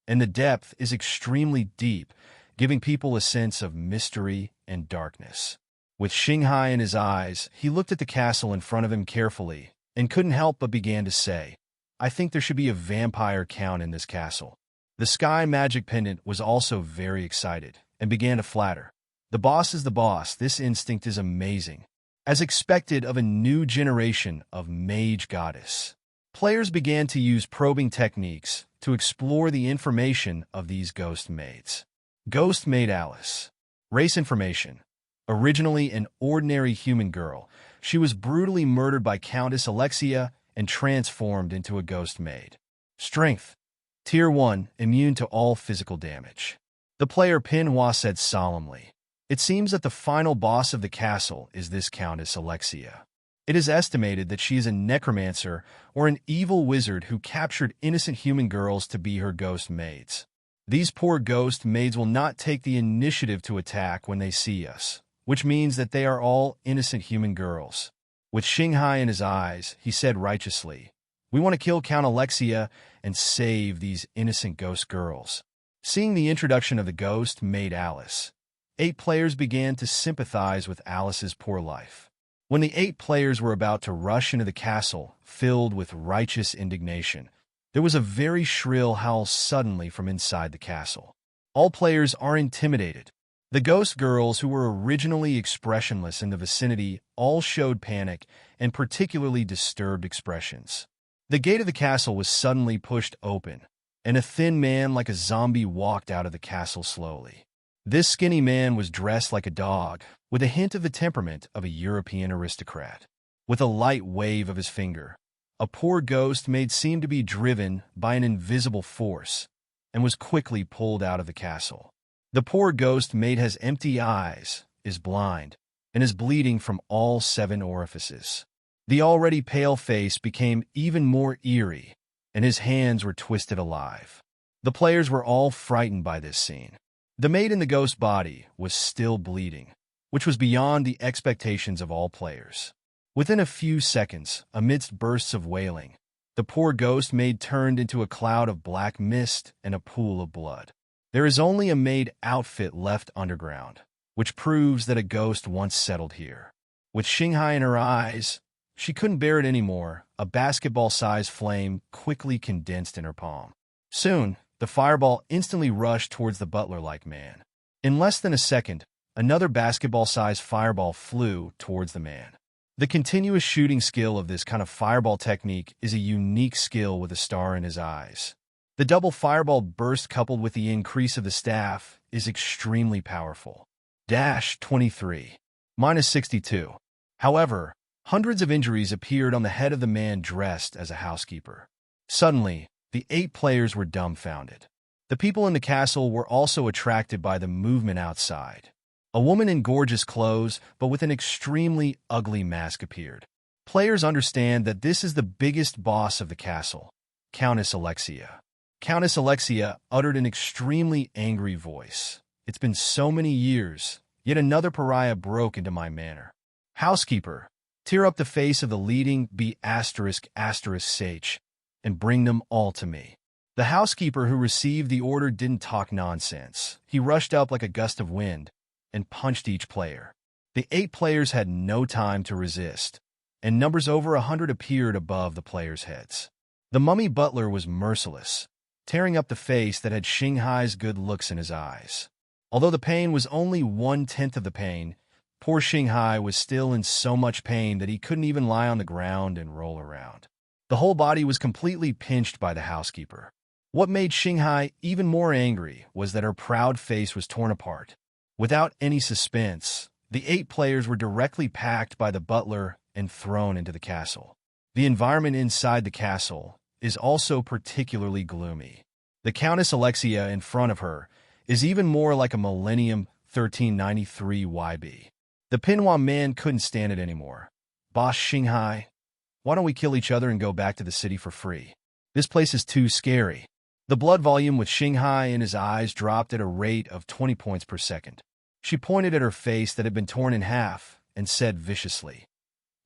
and the depth is extremely deep, giving people a sense of mystery and darkness. With Shanghai in his eyes, he looked at the castle in front of him carefully and couldn't help but began to say, "I think there should be a vampire count in this castle." The Sky Magic Pendant was also very excited and began to flatter. The boss is the boss. This instinct is amazing, as expected of a new generation of mage goddess. Players began to use probing techniques to explore the information of these ghost maids. Ghost Maid Alice. Race information. Originally an ordinary human girl, she was brutally murdered by Countess Alexia and transformed into a ghost maid. Strength. Tier 1, immune to all physical damage. The player Pinhua said solemnly, "It seems that the final boss of the castle is this Countess Alexia. It is estimated that she is a necromancer or an evil wizard who captured innocent human girls to be her ghost maids. These poor ghost maids will not take the initiative to attack when they see us, which means that they are all innocent human girls." With Shanghai in his eyes, he said righteously, "We want to kill Count Alexia and save these innocent ghost girls." Seeing the introduction of the ghost maid Alice, 8 players began to sympathize with Alice's poor life. When the 8 players were about to rush into the castle, filled with righteous indignation, there was a very shrill howl suddenly from inside the castle. All players are intimidated. The ghost girls, who were originally expressionless in the vicinity, all showed panic and particularly disturbed expressions. The gate of the castle was suddenly pushed open, and a thin man like a zombie walked out of the castle slowly. This skinny man was dressed like a dog, with a hint of the temperament of a European aristocrat. With a light wave of his finger, a poor ghost made seem to be driven by an invisible force and was quickly pulled out of the castle. The poor ghost made has empty eyes, is blind, and is bleeding from all 7 orifices. The already pale face became even more eerie, and his hands were twisted alive. The players were all frightened by this scene. The maid in the ghost body was still bleeding, which was beyond the expectations of all players. Within a few seconds, amidst bursts of wailing, the poor ghost maid turned into a cloud of black mist and a pool of blood. There is only a maid outfit left underground, which proves that a ghost once settled here. With Xinghai in her eyes, she couldn't bear it anymore. A basketball-sized flame quickly condensed in her palm. Soon, the fireball instantly rushed towards the butler-like man. In less than a second, another basketball-sized fireball flew towards the man. The continuous shooting skill of this kind of fireball technique is a unique skill with a star in his eyes. The double fireball burst coupled with the increase of the staff is extremely powerful. 23. -62. However, hundreds of injuries appeared on the head of the man dressed as a housekeeper. Suddenly, the 8 players were dumbfounded. The people in the castle were also attracted by the movement outside. A woman in gorgeous clothes, but with an extremely ugly mask appeared. Players understand that this is the biggest boss of the castle, Countess Alexia. Countess Alexia uttered an extremely angry voice. It's been so many years, yet another pariah broke into my manor. Housekeeper, tear up the face of the leading B****H and bring them all to me. The housekeeper who received the order didn't talk nonsense. He rushed up like a gust of wind and punched each player. The 8 players had no time to resist, and numbers over 100 appeared above the players' heads. The mummy butler was merciless, tearing up the face that had Xinghai's good looks in his eyes. Although the pain was only 1/10 of the pain, poor Xinghai was still in so much pain that he couldn't even lie on the ground and roll around. The whole body was completely pinched by the housekeeper. What made Xinghai even more angry was that her proud face was torn apart. Without any suspense, the 8 players were directly packed by the butler and thrown into the castle. The environment inside the castle is also particularly gloomy. The Countess Alexia in front of her is even more like a Millennium 1393 YB. The Pinhua man couldn't stand it anymore. Boss Xinghai, why don't we kill each other and go back to the city for free? This place is too scary. The blood volume with Xinghai in his eyes dropped at a rate of 20 points per second. She pointed at her face that had been torn in half and said viciously,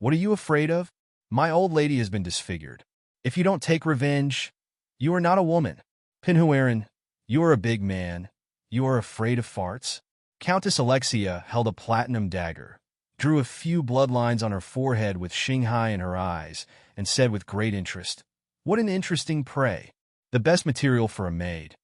"What are you afraid of? My old lady has been disfigured. If you don't take revenge, you are not a woman. Pinhuaran, you are a big man. You are afraid of farts?" Countess Alexia held a platinum dagger, drew a few bloodlines on her forehead with Xinghai in her eyes, and said with great interest, "What an interesting prey. The best material for a maid.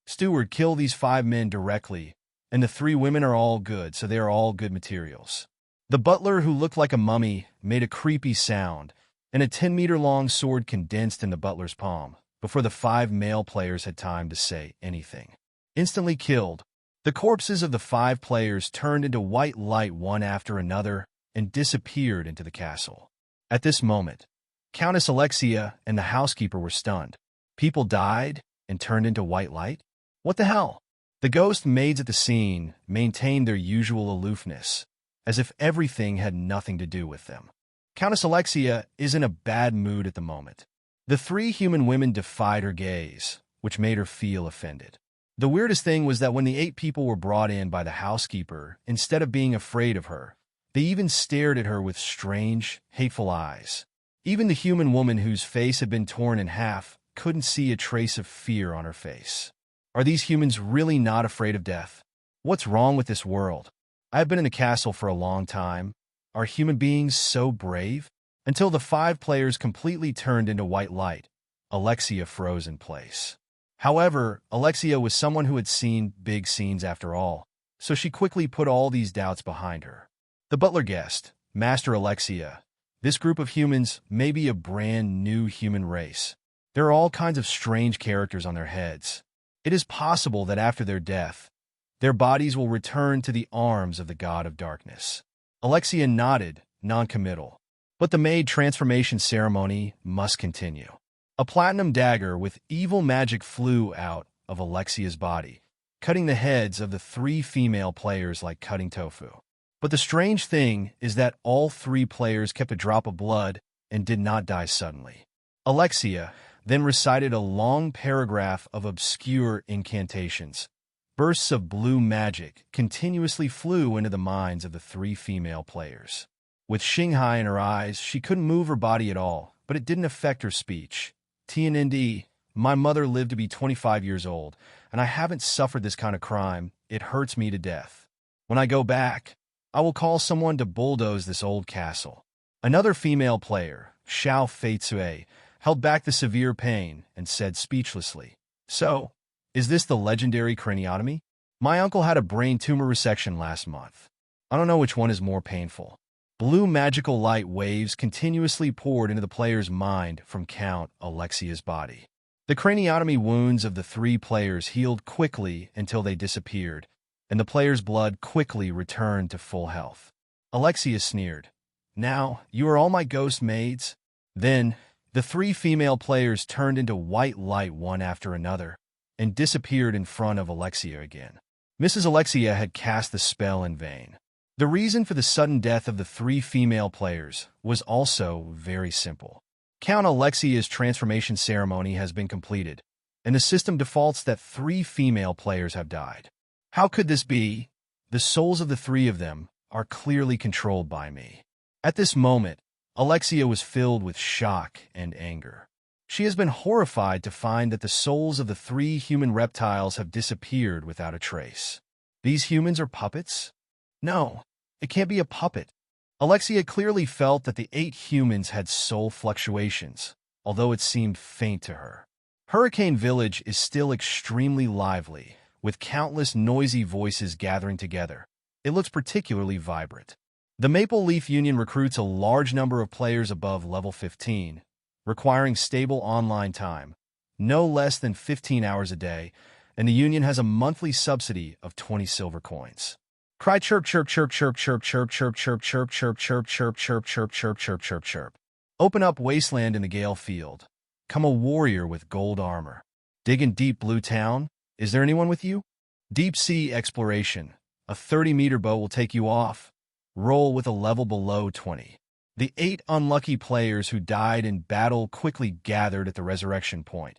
Steward, kill these 5 men directly, and the 3 women are all good, so they are all good materials." The butler, who looked like a mummy, made a creepy sound, and a 10-meter-long sword condensed in the butler's palm, before the 5 male players had time to say anything. Instantly killed, the corpses of the 5 players turned into white light one after another and disappeared into the castle. At this moment, Countess Alexia and the housekeeper were stunned. People died and turned into white light? What the hell? The ghost maids at the scene maintained their usual aloofness, as if everything had nothing to do with them. Countess Alexia is in a bad mood at the moment. The 3 human women defied her gaze, which made her feel offended. The weirdest thing was that when the 8 people were brought in by the housekeeper, instead of being afraid of her, they even stared at her with strange, hateful eyes. Even the human woman whose face had been torn in half couldn't see a trace of fear on her face. Are these humans really not afraid of death? What's wrong with this world? I have been in the castle for a long time. Are human beings so brave? Until the 5 players completely turned into white light, Alexia froze in place. However, Alexia was someone who had seen big scenes after all, so she quickly put all these doubts behind her. The butler guessed, "Master Alexia, this group of humans may be a brand new human race. There are all kinds of strange characters on their heads. It is possible that after their death, Their bodies will return to the arms of the god of darkness. Alexia nodded, non-committal. But the maid transformation ceremony must continue. A platinum dagger with evil magic flew out of Alexia's body, cutting the heads of the 3 female players like cutting tofu. But the strange thing is that all 3 players kept a drop of blood and did not die suddenly. Alexia then recited a long paragraph of obscure incantations. Bursts of blue magic continuously flew into the minds of the 3 female players. With Shanghai in her eyes, she couldn't move her body at all, but it didn't affect her speech. TND, my mother lived to be 25 years old, and I haven't suffered this kind of crime. It hurts me to death. When I go back, I will call someone to bulldoze this old castle. Another female player, Xiao Feitsue, held back the severe pain and said speechlessly, "So, is this the legendary craniotomy? My uncle had a brain tumor resection last month. I don't know which one is more painful." Blue magical light waves continuously poured into the player's mind from Count Alexia's body. The craniotomy wounds of the 3 players healed quickly until they disappeared, and the player's blood quickly returned to full health. Alexia sneered, "Now, you are all my ghost maids?" Then, the 3 female players turned into white light one after another and disappeared in front of Alexia again. Mrs. Alexia had cast the spell in vain. The reason for the sudden death of the 3 female players was also very simple. Count Alexia's transformation ceremony has been completed, and the system defaults that 3 female players have died. How could this be? The souls of the 3 of them are clearly controlled by me. At this moment, Alexia was filled with shock and anger. She has been horrified to find that the souls of the 3 human reptiles have disappeared without a trace. These humans are puppets? No, it can't be a puppet. Alexia clearly felt that the 8 humans had soul fluctuations, although it seemed faint to her. Hurricane Village is still extremely lively, with countless noisy voices gathering together. It looks particularly vibrant. The Maple Leaf Union recruits a large number of players above level 15, requiring stable online time, no less than 15 hours a day, and the Union has a monthly subsidy of 20 silver coins. Cry chirp chirp chirp chirp chirp chirp chirp chirp chirp chirp chirp chirp chirp chirp chirp chirp chirp chirp. Open up wasteland in the Gale Field. Come a warrior with gold armor. Dig in Deep Blue Town. Is there anyone with you? Deep Sea Exploration. A 30-meter boat will take you off. Roll with a level below 20. The 8 unlucky players who died in battle quickly gathered at the resurrection point.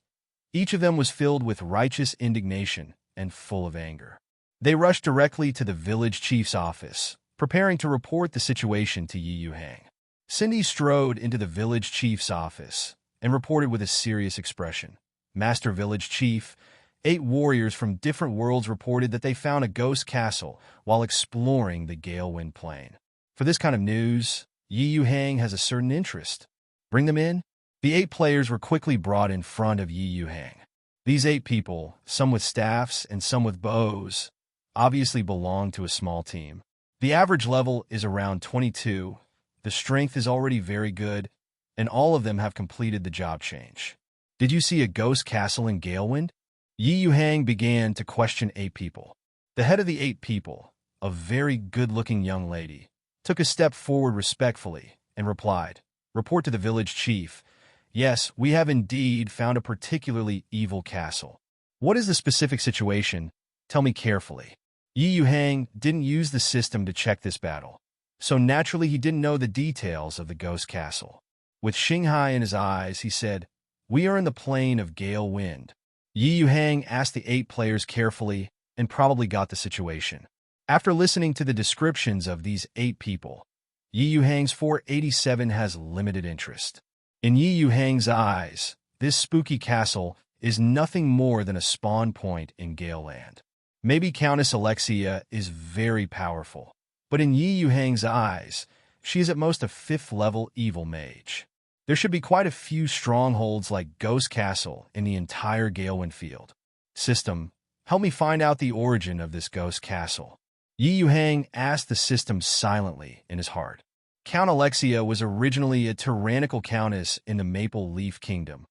Each of them was filled with righteous indignation and full of anger. They rushed directly to the village chief's office, preparing to report the situation to Yuhang. Cindy strode into the village chief's office and reported with a serious expression. "Master Village Chief, 8 warriors from different worlds reported that they found a ghost castle while exploring the Galewind Plain. For this kind of news, Yuhang has a certain interest. Bring them in." The 8 players were quickly brought in front of Yuhang. These 8 people, some with staffs and some with bows, obviously belong to a small team. The average level is around 22, the strength is already very good, and all of them have completed the job change. "Did you see a ghost castle in Galewind?" Yuhang began to question 8 people. The head of the 8 people, a very good-looking young lady, took a step forward respectfully and replied, "Report to the village chief. Yes, we have indeed found a particularly evil castle. What is the specific situation? Tell me carefully." Yuhang didn't use the system to check this battle, so naturally he didn't know the details of the ghost castle. With Shanghai in his eyes, he said, "We are in the plain of Gale Wind." Yuhang asked the 8 players carefully and probably got the situation. After listening to the descriptions of these 8 people, Yuhang's 487 has limited interest. In Yuhang's eyes, this spooky castle is nothing more than a spawn point in Galeland. Maybe Countess Alexia is very powerful, but in Yuhang's eyes, she is at most a 5th-level evil mage. There should be quite a few strongholds like Ghost Castle in the entire Galewind field. System, help me find out the origin of this Ghost Castle. Yuhang asked the system silently in his heart. Count Alexia was originally a tyrannical countess in the Maple Leaf Kingdom,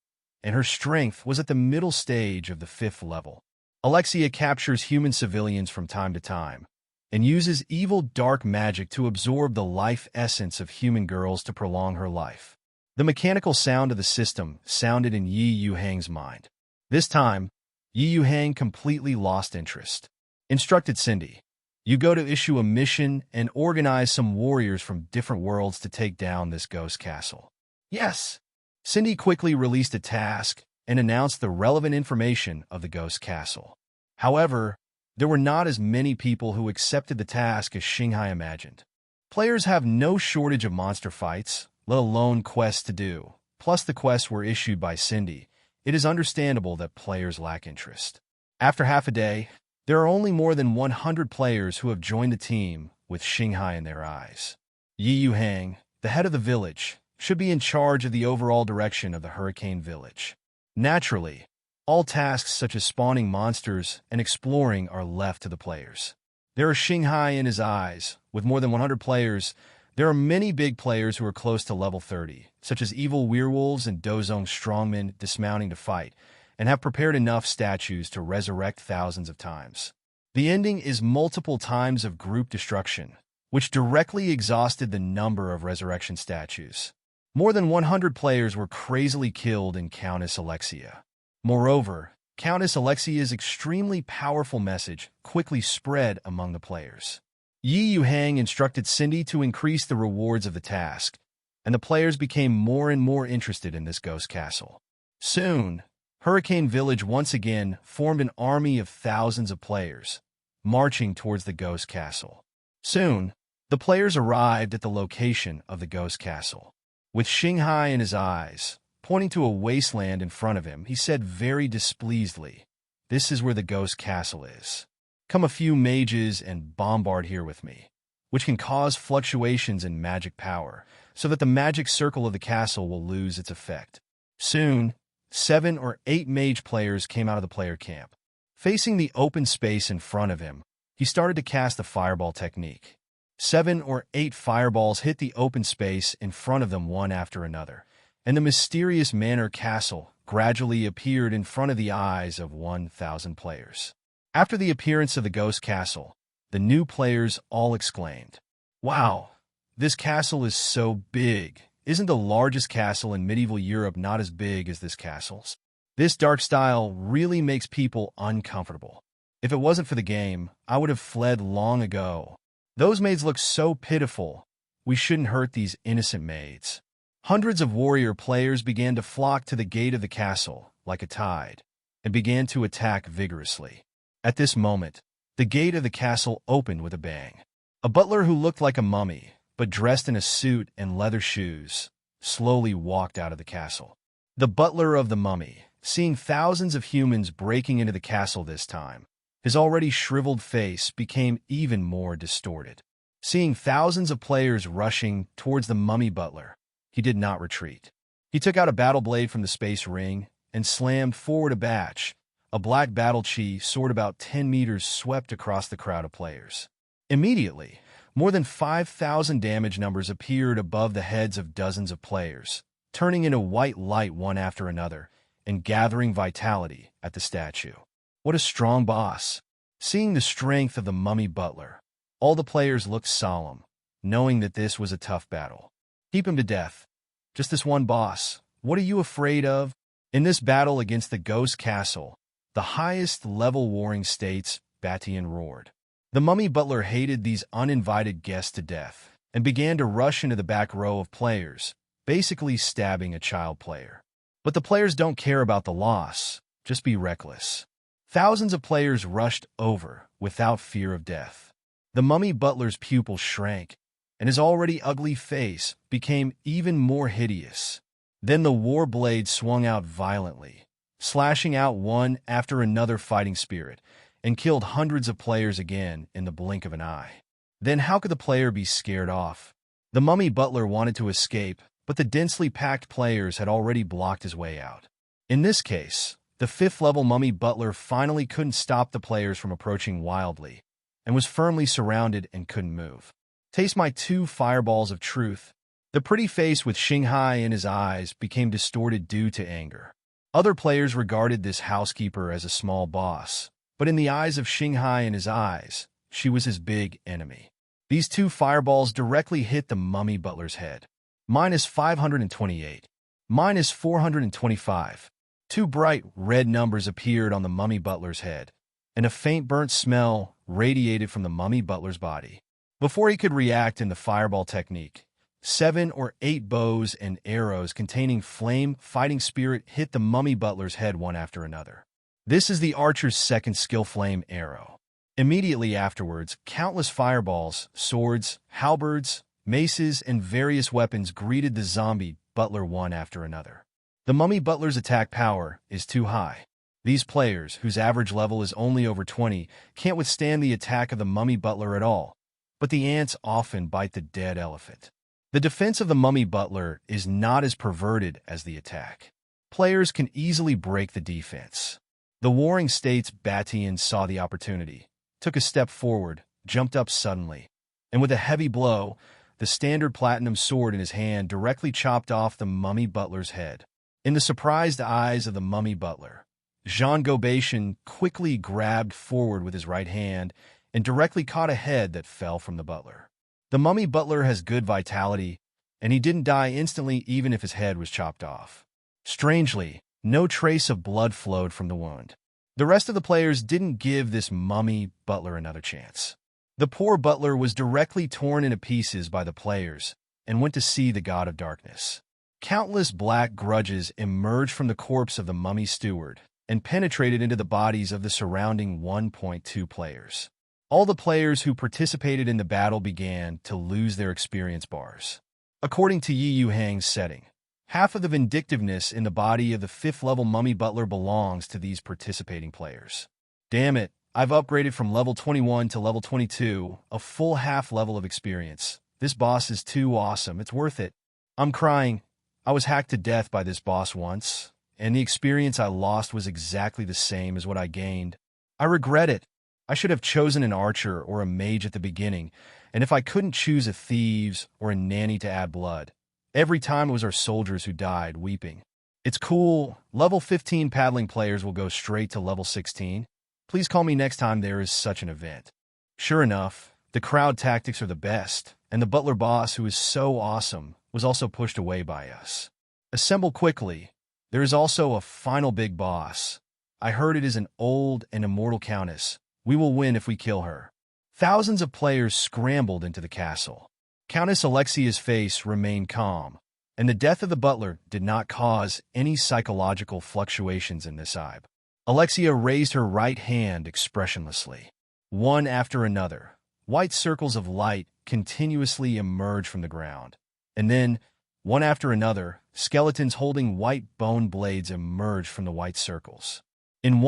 and her strength was at the middle stage of the 5th level. Alexia captures human civilians from time to time and uses evil dark magic to absorb the life essence of human girls to prolong her life. The mechanical sound of the system sounded in Yuhang's mind. This time, Yuhang completely lost interest. Instructed Cindy, "You go to issue a mission and organize some warriors from different worlds to take down this ghost castle." "Yes." Cindy quickly released a task and announced the relevant information of the ghost castle. However, there were not as many people who accepted the task as Shanghai imagined. Players have no shortage of monster fights, let alone quests to do. Plus the quests were issued by Cindy. It is understandable that players lack interest. After half a day, there are only more than 100 players who have joined the team with Shanghai in their eyes. Yuhang, the head of the village, should be in charge of the overall direction of the Hurricane Village. Naturally, all tasks such as spawning monsters and exploring are left to the players. There are Shanghai in his eyes. With more than 100 players, there are many big players who are close to level 30, such as evil werewolves and Dozong strongmen dismounting to fight, and have prepared enough statues to resurrect thousands of times. The ending is multiple times of group destruction, which directly exhausted the number of resurrection statues. More than 100 players were crazily killed in Countess Alexia. Moreover, Countess Alexia's extremely powerful message quickly spread among the players. Yuhang instructed Cindy to increase the rewards of the task, and the players became more and more interested in this ghost castle. Soon, Hurricane Village once again formed an army of thousands of players, marching towards the ghost castle. Soon, the players arrived at the location of the ghost castle. With Shanghai in his eyes, pointing to a wasteland in front of him, he said very displeasedly, "This is where the ghost castle is. Come a few mages and bombard here with me," which can cause fluctuations in magic power, so that the magic circle of the castle will lose its effect. Soon, 7 or 8 mage players came out of the player camp. Facing the open space in front of him, he started to cast the fireball technique. 7 or 8 fireballs hit the open space in front of them one after another, and the mysterious manor castle gradually appeared in front of the eyes of 1,000 players. After the appearance of the ghost castle, the new players all exclaimed, "Wow, this castle is so big. Isn't the largest castle in medieval Europe not as big as this castle's? This dark style really makes people uncomfortable. If it wasn't for the game, I would have fled long ago. Those maids look so pitiful. We shouldn't hurt these innocent maids." Hundreds of warrior players began to flock to the gate of the castle like a tide and began to attack vigorously. At this moment, the gate of the castle opened with a bang. A butler who looked like a mummy, but dressed in a suit and leather shoes, slowly walked out of the castle. The butler of the mummy, seeing thousands of humans breaking into the castle this time, his already shriveled face became even more distorted. Seeing thousands of players rushing towards the mummy butler, he did not retreat. He took out a battle blade from the space ring and slammed forward a batch. A black battle chi soared about 10 meters swept across the crowd of players. Immediately, more than 5,000 damage numbers appeared above the heads of dozens of players, turning into white light one after another and gathering vitality at the statue. What a strong boss! Seeing the strength of the mummy butler, all the players looked solemn, knowing that this was a tough battle. Keep him to death. Just this one boss. What are you afraid of? In this battle against the ghost castle, the highest level warring states, Batian roared. The mummy butler hated these uninvited guests to death and began to rush into the back row of players, basically stabbing a child player. But the players don't care about the loss, just be reckless. Thousands of players rushed over without fear of death. The mummy butler's pupil shrank, and his already ugly face became even more hideous. Then the war blade swung out violently, slashing out one after another fighting spirit, and killed hundreds of players again in the blink of an eye. Then how could the player be scared off? The mummy butler wanted to escape, but the densely packed players had already blocked his way out. In this case, the 5th-level mummy butler finally couldn't stop the players from approaching wildly, and was firmly surrounded and couldn't move. Taste my 2 fireballs of truth. The pretty face with Shanghai in his eyes became distorted due to anger. Other players regarded this housekeeper as a small boss, But in the eyes of Xinghai and his eyes, she was his big enemy. These two fireballs directly hit the mummy butler's head. Minus 528. Minus 425. Two bright red numbers appeared on the mummy butler's head, and a faint burnt smell radiated from the mummy butler's body. Before he could react in the fireball technique, 7 or 8 bows and arrows containing flame fighting spirit hit the mummy butler's head one after another. This is the archer's second skill, flame arrow. Immediately afterwards, countless fireballs, swords, halberds, maces, and various weapons greeted the zombie butler one after another. The mummy butler's attack power is too high. These players, whose average level is only over 20, can't withstand the attack of the mummy butler at all, but the ants often bite the dead elephant. The defense of the mummy butler is not as perverted as the attack. Players can easily break the defense. The Warring States Batian saw the opportunity, took a step forward, jumped up suddenly, and with a heavy blow, the standard platinum sword in his hand directly chopped off the mummy butler's head. In the surprised eyes of the mummy butler, Jean Gobation quickly grabbed forward with his right hand and directly caught a head that fell from the butler. The mummy butler has good vitality, and he didn't die instantly even if his head was chopped off. Strangely, no trace of blood flowed from the wound. The rest of the players didn't give this mummy butler another chance. The poor butler was directly torn into pieces by the players and went to see the god of darkness. Countless black grudges emerged from the corpse of the mummy steward and penetrated into the bodies of the surrounding 1.2 players. All the players who participated in the battle began to lose their experience bars. According to Yuhang's setting, half of the vindictiveness in the body of the 5th level mummy butler belongs to these participating players. Damn it, I've upgraded from level 21 to level 22, a full half level of experience. This boss is too awesome, it's worth it. I'm crying. I was hacked to death by this boss once, and the experience I lost was exactly the same as what I gained. I regret it. I should have chosen an archer or a mage at the beginning, and if I couldn't choose a thieves or a nanny to add blood, every time it was our soldiers who died, weeping. It's cool. Level 15 paddling players will go straight to level 16. Please call me next time there is such an event. Sure enough, the crowd tactics are the best, and the butler boss, who is so awesome, was also pushed away by us. Assemble quickly. There is also a final big boss. I heard it is an old and immortal countess. We will win if we kill her. Thousands of players scrambled into the castle. Countess Alexia's face remained calm, and the death of the butler did not cause any psychological fluctuations in this eye. Alexia raised her right hand expressionlessly. One after another, white circles of light continuously emerged from the ground. And then, one after another, skeletons holding white bone blades emerged from the white circles. In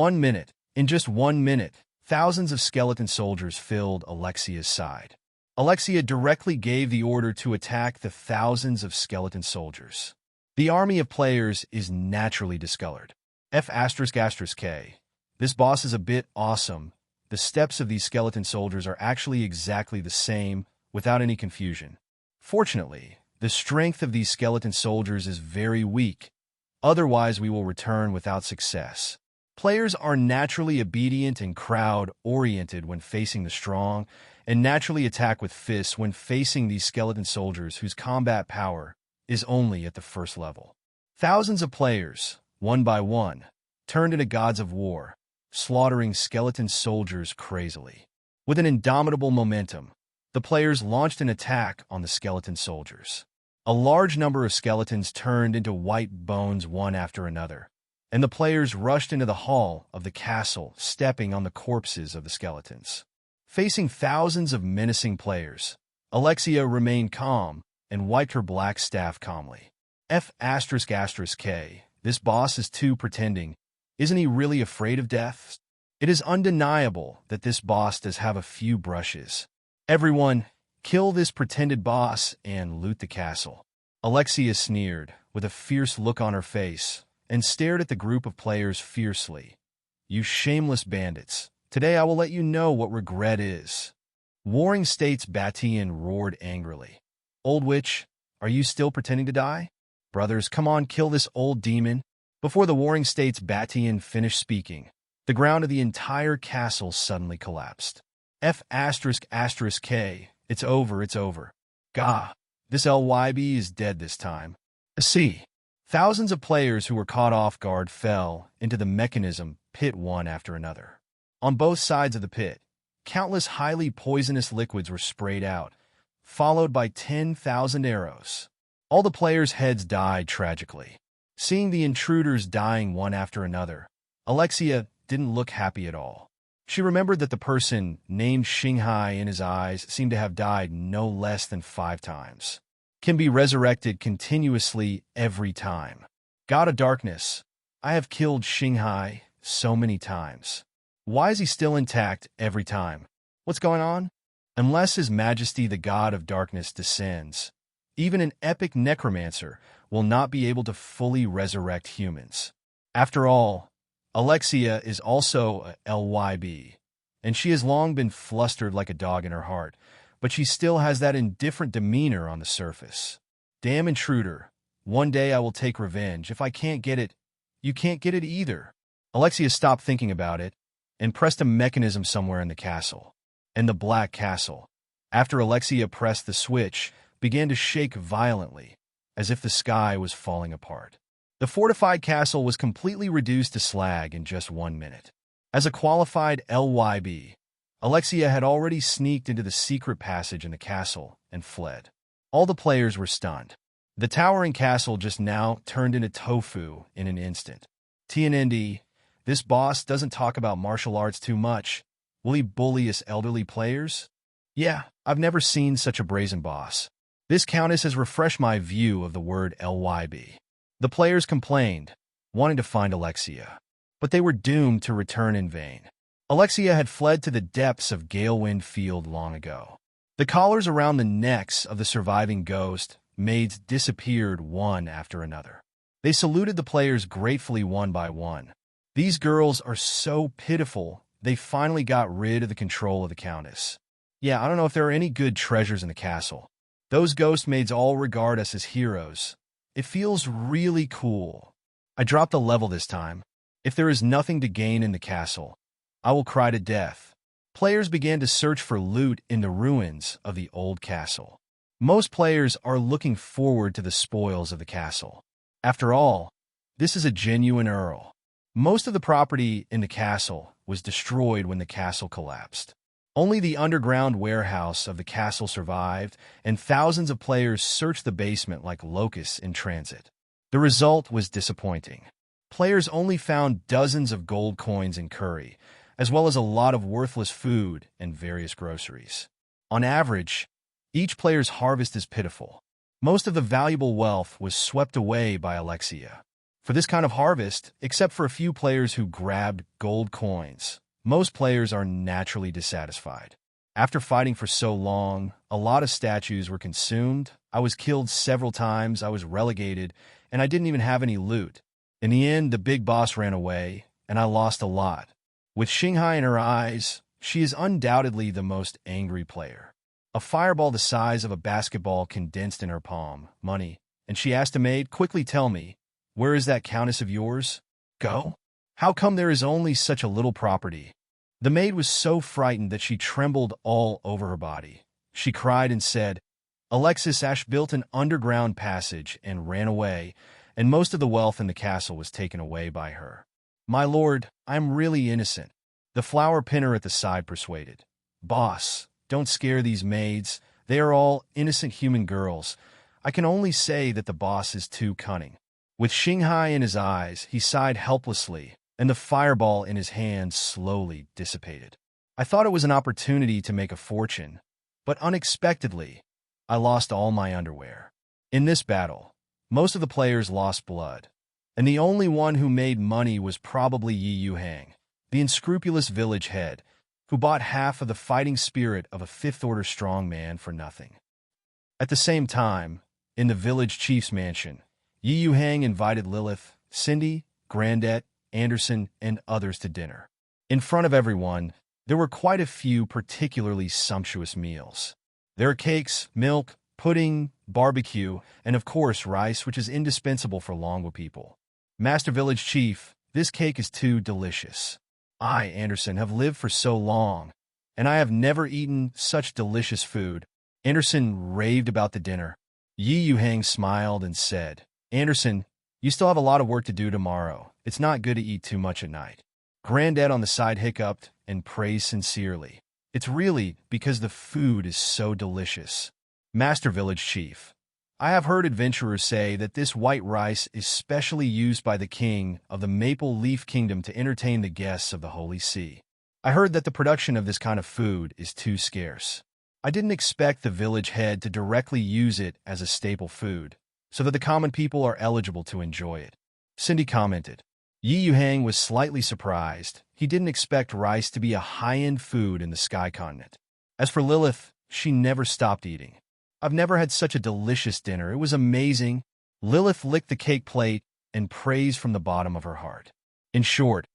just 1 minute, thousands of skeleton soldiers filled Alexia's side. Alexia directly gave the order to attack the thousands of skeleton soldiers. The army of players is naturally discolored. F***K. This boss is a bit awesome. The steps of these skeleton soldiers are actually exactly the same, without any confusion. Fortunately, the strength of these skeleton soldiers is very weak. Otherwise, we will return without success. Players are naturally obedient and crowd-oriented when facing the strong, and naturally attack with fists when facing these skeleton soldiers whose combat power is only at the 1st level. Thousands of players, one by one, turned into gods of war, slaughtering skeleton soldiers crazily. With an indomitable momentum, the players launched an attack on the skeleton soldiers. A large number of skeletons turned into white bones one after another, and the players rushed into the hall of the castle, stepping on the corpses of the skeletons. Facing thousands of menacing players, Alexia remained calm and wiped her black staff calmly. F***K. This boss is too pretending. Isn't he really afraid of death? It is undeniable that this boss does have a few brushes. Everyone, kill this pretended boss and loot the castle. Alexia sneered, with a fierce look on her face, and stared at the group of players fiercely. You shameless bandits. Today I will let you know what regret is. Warring States Batian roared angrily. Old witch, are you still pretending to die? Brothers, come on, kill this old demon. Before the Warring States Batian finished speaking, The ground of the entire castle suddenly collapsed. F***K, it's over, it's over. Gah, this LYB is dead this time. See, thousands of players who were caught off guard fell into the mechanism pit one after another. On both sides of the pit, countless highly poisonous liquids were sprayed out, followed by 10,000 arrows. All the players' heads died tragically. Seeing the intruders dying one after another, Alexia didn't look happy at all. She remembered that the person named Xinghai in his eyes seemed to have died no less than 5 times. Can be resurrected continuously every time. God of Darkness, I have killed Xinghai so many times. Why is he still intact every time? What's going on? Unless His Majesty the God of Darkness descends, even an epic necromancer will not be able to fully resurrect humans. After all, Alexia is also a LYB, and she has long been flustered like a dog in her heart, but she still has that indifferent demeanor on the surface. Damn intruder, one day I will take revenge. If I can't get it, you can't get it either. Alexia stopped thinking about it and pressed a mechanism somewhere in the castle. And the Black Castle, after Alexia pressed the switch, began to shake violently, as if the sky was falling apart. The fortified castle was completely reduced to slag in just 1 minute. As a qualified LYB, Alexia had already sneaked into the secret passage in the castle and fled. All the players were stunned. The towering castle just now turned into tofu in an instant. TNND, this boss doesn't talk about martial arts too much. Will he bully us elderly players? Yeah, I've never seen such a brazen boss. This countess has refreshed my view of the word LYB. The players complained, wanting to find Alexia, but they were doomed to return in vain. Alexia had fled to the depths of Galewind Field long ago. The collars around the necks of the surviving ghost maids disappeared one after another. They saluted the players gratefully one by one. These girls are so pitiful, they finally got rid of the control of the countess. Yeah, I don't know if there are any good treasures in the castle. Those ghost maids all regard us as heroes. It feels really cool. I dropped a level this time. If there is nothing to gain in the castle, I will cry to death. Players began to search for loot in the ruins of the old castle. Most players are looking forward to the spoils of the castle. After all, this is a genuine earl. Most of the property in the castle was destroyed when the castle collapsed. Only the underground warehouse of the castle survived, and thousands of players searched the basement like locusts in transit. The result was disappointing. Players only found dozens of gold coins and curry, as well as a lot of worthless food and various groceries. On average, each player's harvest is pitiful. Most of the valuable wealth was swept away by Alexia. For this kind of harvest, except for a few players who grabbed gold coins, most players are naturally dissatisfied. After fighting for so long, a lot of statues were consumed, I was killed several times, I was relegated, and I didn't even have any loot. In the end, the big boss ran away, and I lost a lot. With Xinghai in her eyes, she is undoubtedly the most angry player. A fireball the size of a basketball condensed in her palm, money, and she asked a maid, quickly tell me, where is that countess of yours? Go? How come there is only such a little property? The maid was so frightened that she trembled all over her body. She cried and said, Alexis Ash built an underground passage and ran away, and most of the wealth in the castle was taken away by her. My lord, I'm really innocent. The flower pinner at the side persuaded. Boss, don't scare these maids. They are all innocent human girls. I can only say that the boss is too cunning. With Xinghai in his eyes, he sighed helplessly, and the fireball in his hand slowly dissipated. I thought it was an opportunity to make a fortune, but unexpectedly, I lost all my underwear. In this battle, most of the players lost blood, and the only one who made money was probably Yuhang, the unscrupulous village head, who bought half of the fighting spirit of a fifth-order strongman for nothing. At the same time, in the village chief's mansion, Yuhang invited Lilith, Cindy, Grandette, Anderson, and others to dinner. In front of everyone, there were quite a few particularly sumptuous meals. There are cakes, milk, pudding, barbecue, and of course rice, which is indispensable for Longwa people. Master Village Chief, this cake is too delicious. I, Anderson, have lived for so long, and I have never eaten such delicious food. Anderson raved about the dinner. Yuhang smiled and said, Anderson, you still have a lot of work to do tomorrow. It's not good to eat too much at night. Granddad on the side hiccuped and praised sincerely. It's really because the food is so delicious. Master Village Chief, I have heard adventurers say that this white rice is specially used by the king of the Maple Leaf Kingdom to entertain the guests of the Holy See. I heard that the production of this kind of food is too scarce. I didn't expect the village head to directly use it as a staple food, so that the common people are eligible to enjoy it. Cindy commented. Yuhang was slightly surprised. He didn't expect rice to be a high-end food in the Sky Continent. As for Lilith, she never stopped eating. I've never had such a delicious dinner. It was amazing. Lilith licked the cake plate and praised from the bottom of her heart. In short,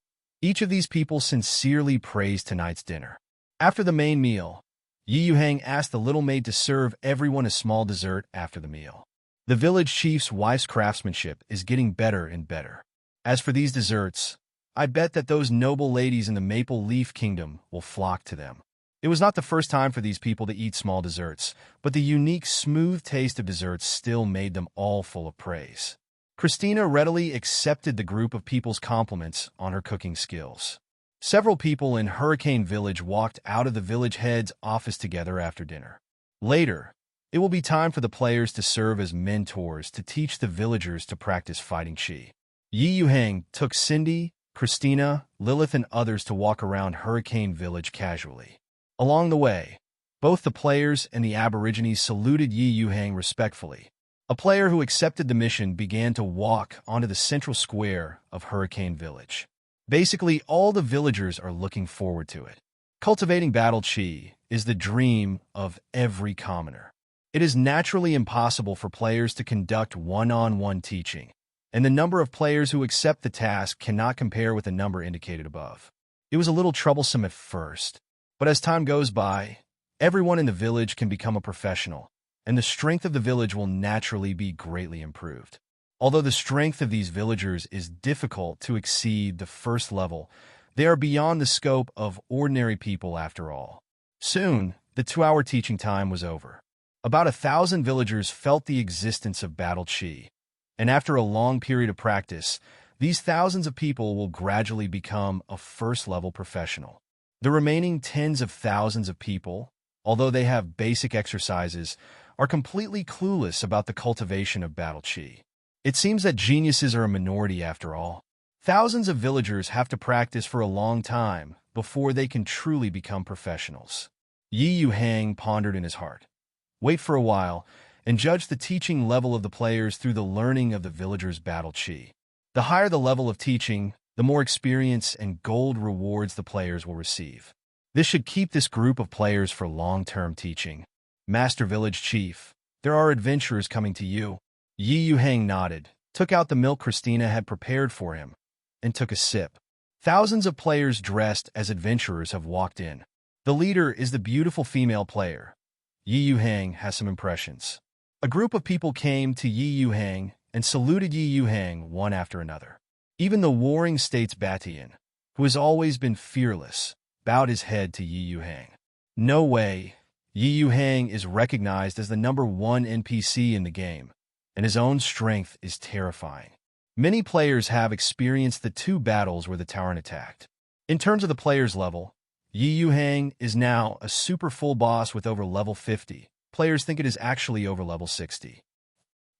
each of these people sincerely praised tonight's dinner. After the main meal, Yuhang asked the little maid to serve everyone a small dessert after the meal. The village chief's wife's craftsmanship is getting better and better. As for these desserts, I bet that those noble ladies in the Maple Leaf Kingdom will flock to them. It was not the first time for these people to eat small desserts, but the unique, smooth taste of desserts still made them all full of praise. Christina readily accepted the group of people's compliments on her cooking skills. Several people in Hurricane Village walked out of the village head's office together after dinner. Later, it will be time for the players to serve as mentors to teach the villagers to practice fighting chi. Yuhang took Cindy, Christina, Lilith, and others to walk around Hurricane Village casually. Along the way, both the players and the Aborigines saluted Yuhang respectfully. A player who accepted the mission began to walk onto the central square of Hurricane Village. Basically, all the villagers are looking forward to it. Cultivating battle chi is the dream of every commoner. It is naturally impossible for players to conduct one-on-one teaching, and the number of players who accept the task cannot compare with the number indicated above. It was a little troublesome at first, but as time goes by, everyone in the village can become a professional, and the strength of the village will naturally be greatly improved. Although the strength of these villagers is difficult to exceed the first level, they are beyond the scope of ordinary people after all. Soon, the 2-hour teaching time was over. About 1,000 villagers felt the existence of battle chi, and after a long period of practice, these thousands of people will gradually become a first-level professional. The remaining tens of thousands of people, although they have basic exercises, are completely clueless about the cultivation of battle chi. It seems that geniuses are a minority after all. Thousands of villagers have to practice for a long time before they can truly become professionals. Yuhang pondered in his heart. Wait for a while, and judge the teaching level of the players through the learning of the villagers' battle chi. The higher the level of teaching, the more experience and gold rewards the players will receive. This should keep this group of players for long-term teaching. Master Village Chief, there are adventurers coming to you. Yuhang nodded, took out the milk Christina had prepared for him, and took a sip. Thousands of players dressed as adventurers have walked in. The leader is the beautiful female player. Yuhang has some impressions. A group of people came to Yuhang and saluted Yuhang one after another. Even the warring state's Batian, who has always been fearless, bowed his head to Yuhang. No way. Yuhang is recognized as the #1 NPC in the game, and his own strength is terrifying. Many players have experienced the 2 battles where the Tauren attacked. In terms of the player's level, Yuhang is now a super full boss with over level 50. Players think it is actually over level 60.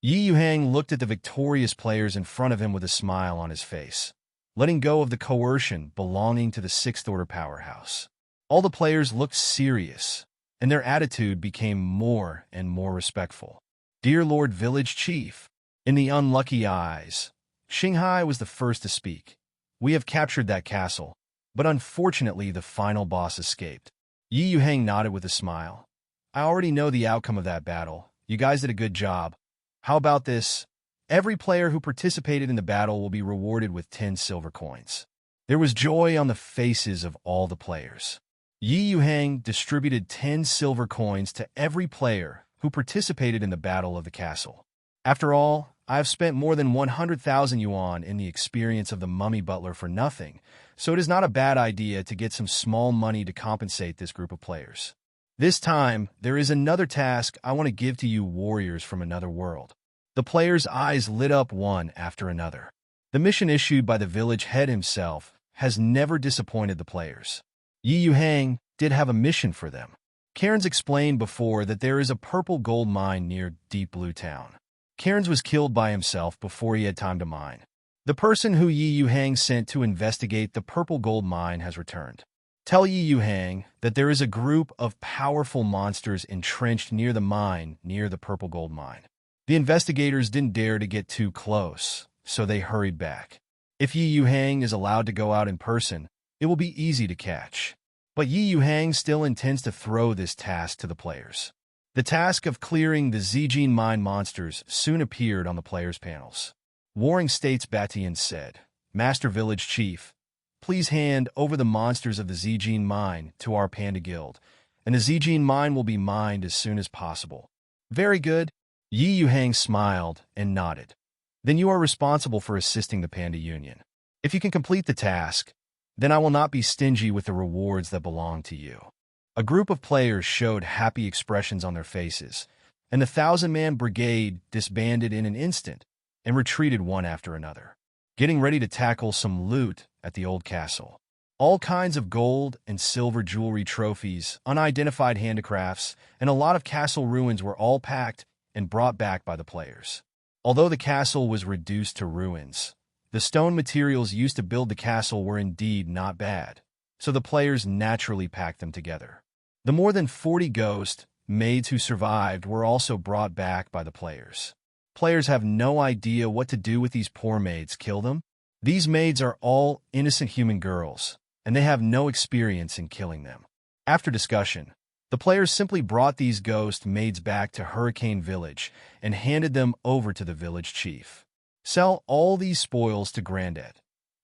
Yuhang looked at the victorious players in front of him with a smile on his face, letting go of the coercion belonging to the 6th Order powerhouse. All the players looked serious, and their attitude became more and more respectful. Dear Lord Village Chief, in the unlucky eyes, Xinghai was the first to speak. We have captured that castle, but unfortunately the final boss escaped. Yuhang nodded with a smile. I already know the outcome of that battle. You guys did a good job. How about this? Every player who participated in the battle will be rewarded with 10 silver coins. There was joy on the faces of all the players. Yuhang distributed 10 silver coins to every player who participated in the Battle of the Castle. After all, I have spent more than 100,000 yuan in the experience of the mummy butler for nothing, so it is not a bad idea to get some small money to compensate this group of players. This time, there is another task I want to give to you warriors from another world. The players' eyes lit up one after another. The mission issued by the village head himself has never disappointed the players. Yuhang did have a mission for them. Cairns explained before that there is a purple gold mine near Deep Blue Town. Cairns was killed by himself before he had time to mine. The person who Yuhang sent to investigate the purple gold mine has returned. Tell Yuhang that there is a group of powerful monsters entrenched near the mine near the purple gold mine. The investigators didn't dare to get too close, so they hurried back. If Yuhang is allowed to go out in person, it will be easy to catch. But Yuhang still intends to throw this task to the players. The task of clearing the Zijin mine monsters soon appeared on the players' panels. Warring States Batian said, "Master Village Chief, please hand over the monsters of the Zijin mine to our Panda Guild, and the Zijin mine will be mined as soon as possible." "Very good." Yuhang smiled and nodded. "Then you are responsible for assisting the Panda Union. If you can complete the task, then I will not be stingy with the rewards that belong to you." A group of players showed happy expressions on their faces, and the 1,000-man brigade disbanded in an instant and retreated one after another, getting ready to tackle some loot at the old castle. All kinds of gold and silver jewelry trophies, unidentified handicrafts, and a lot of castle ruins were all packed and brought back by the players. Although the castle was reduced to ruins, the stone materials used to build the castle were indeed not bad, so the players naturally packed them together. The more than 40 ghost maids who survived were also brought back by the players. Players have no idea what to do with these poor maids. Kill them? These maids are all innocent human girls, and they have no experience in killing them. After discussion, the players simply brought these ghost maids back to Hurricane Village and handed them over to the village chief. Sell all these spoils to Granddad,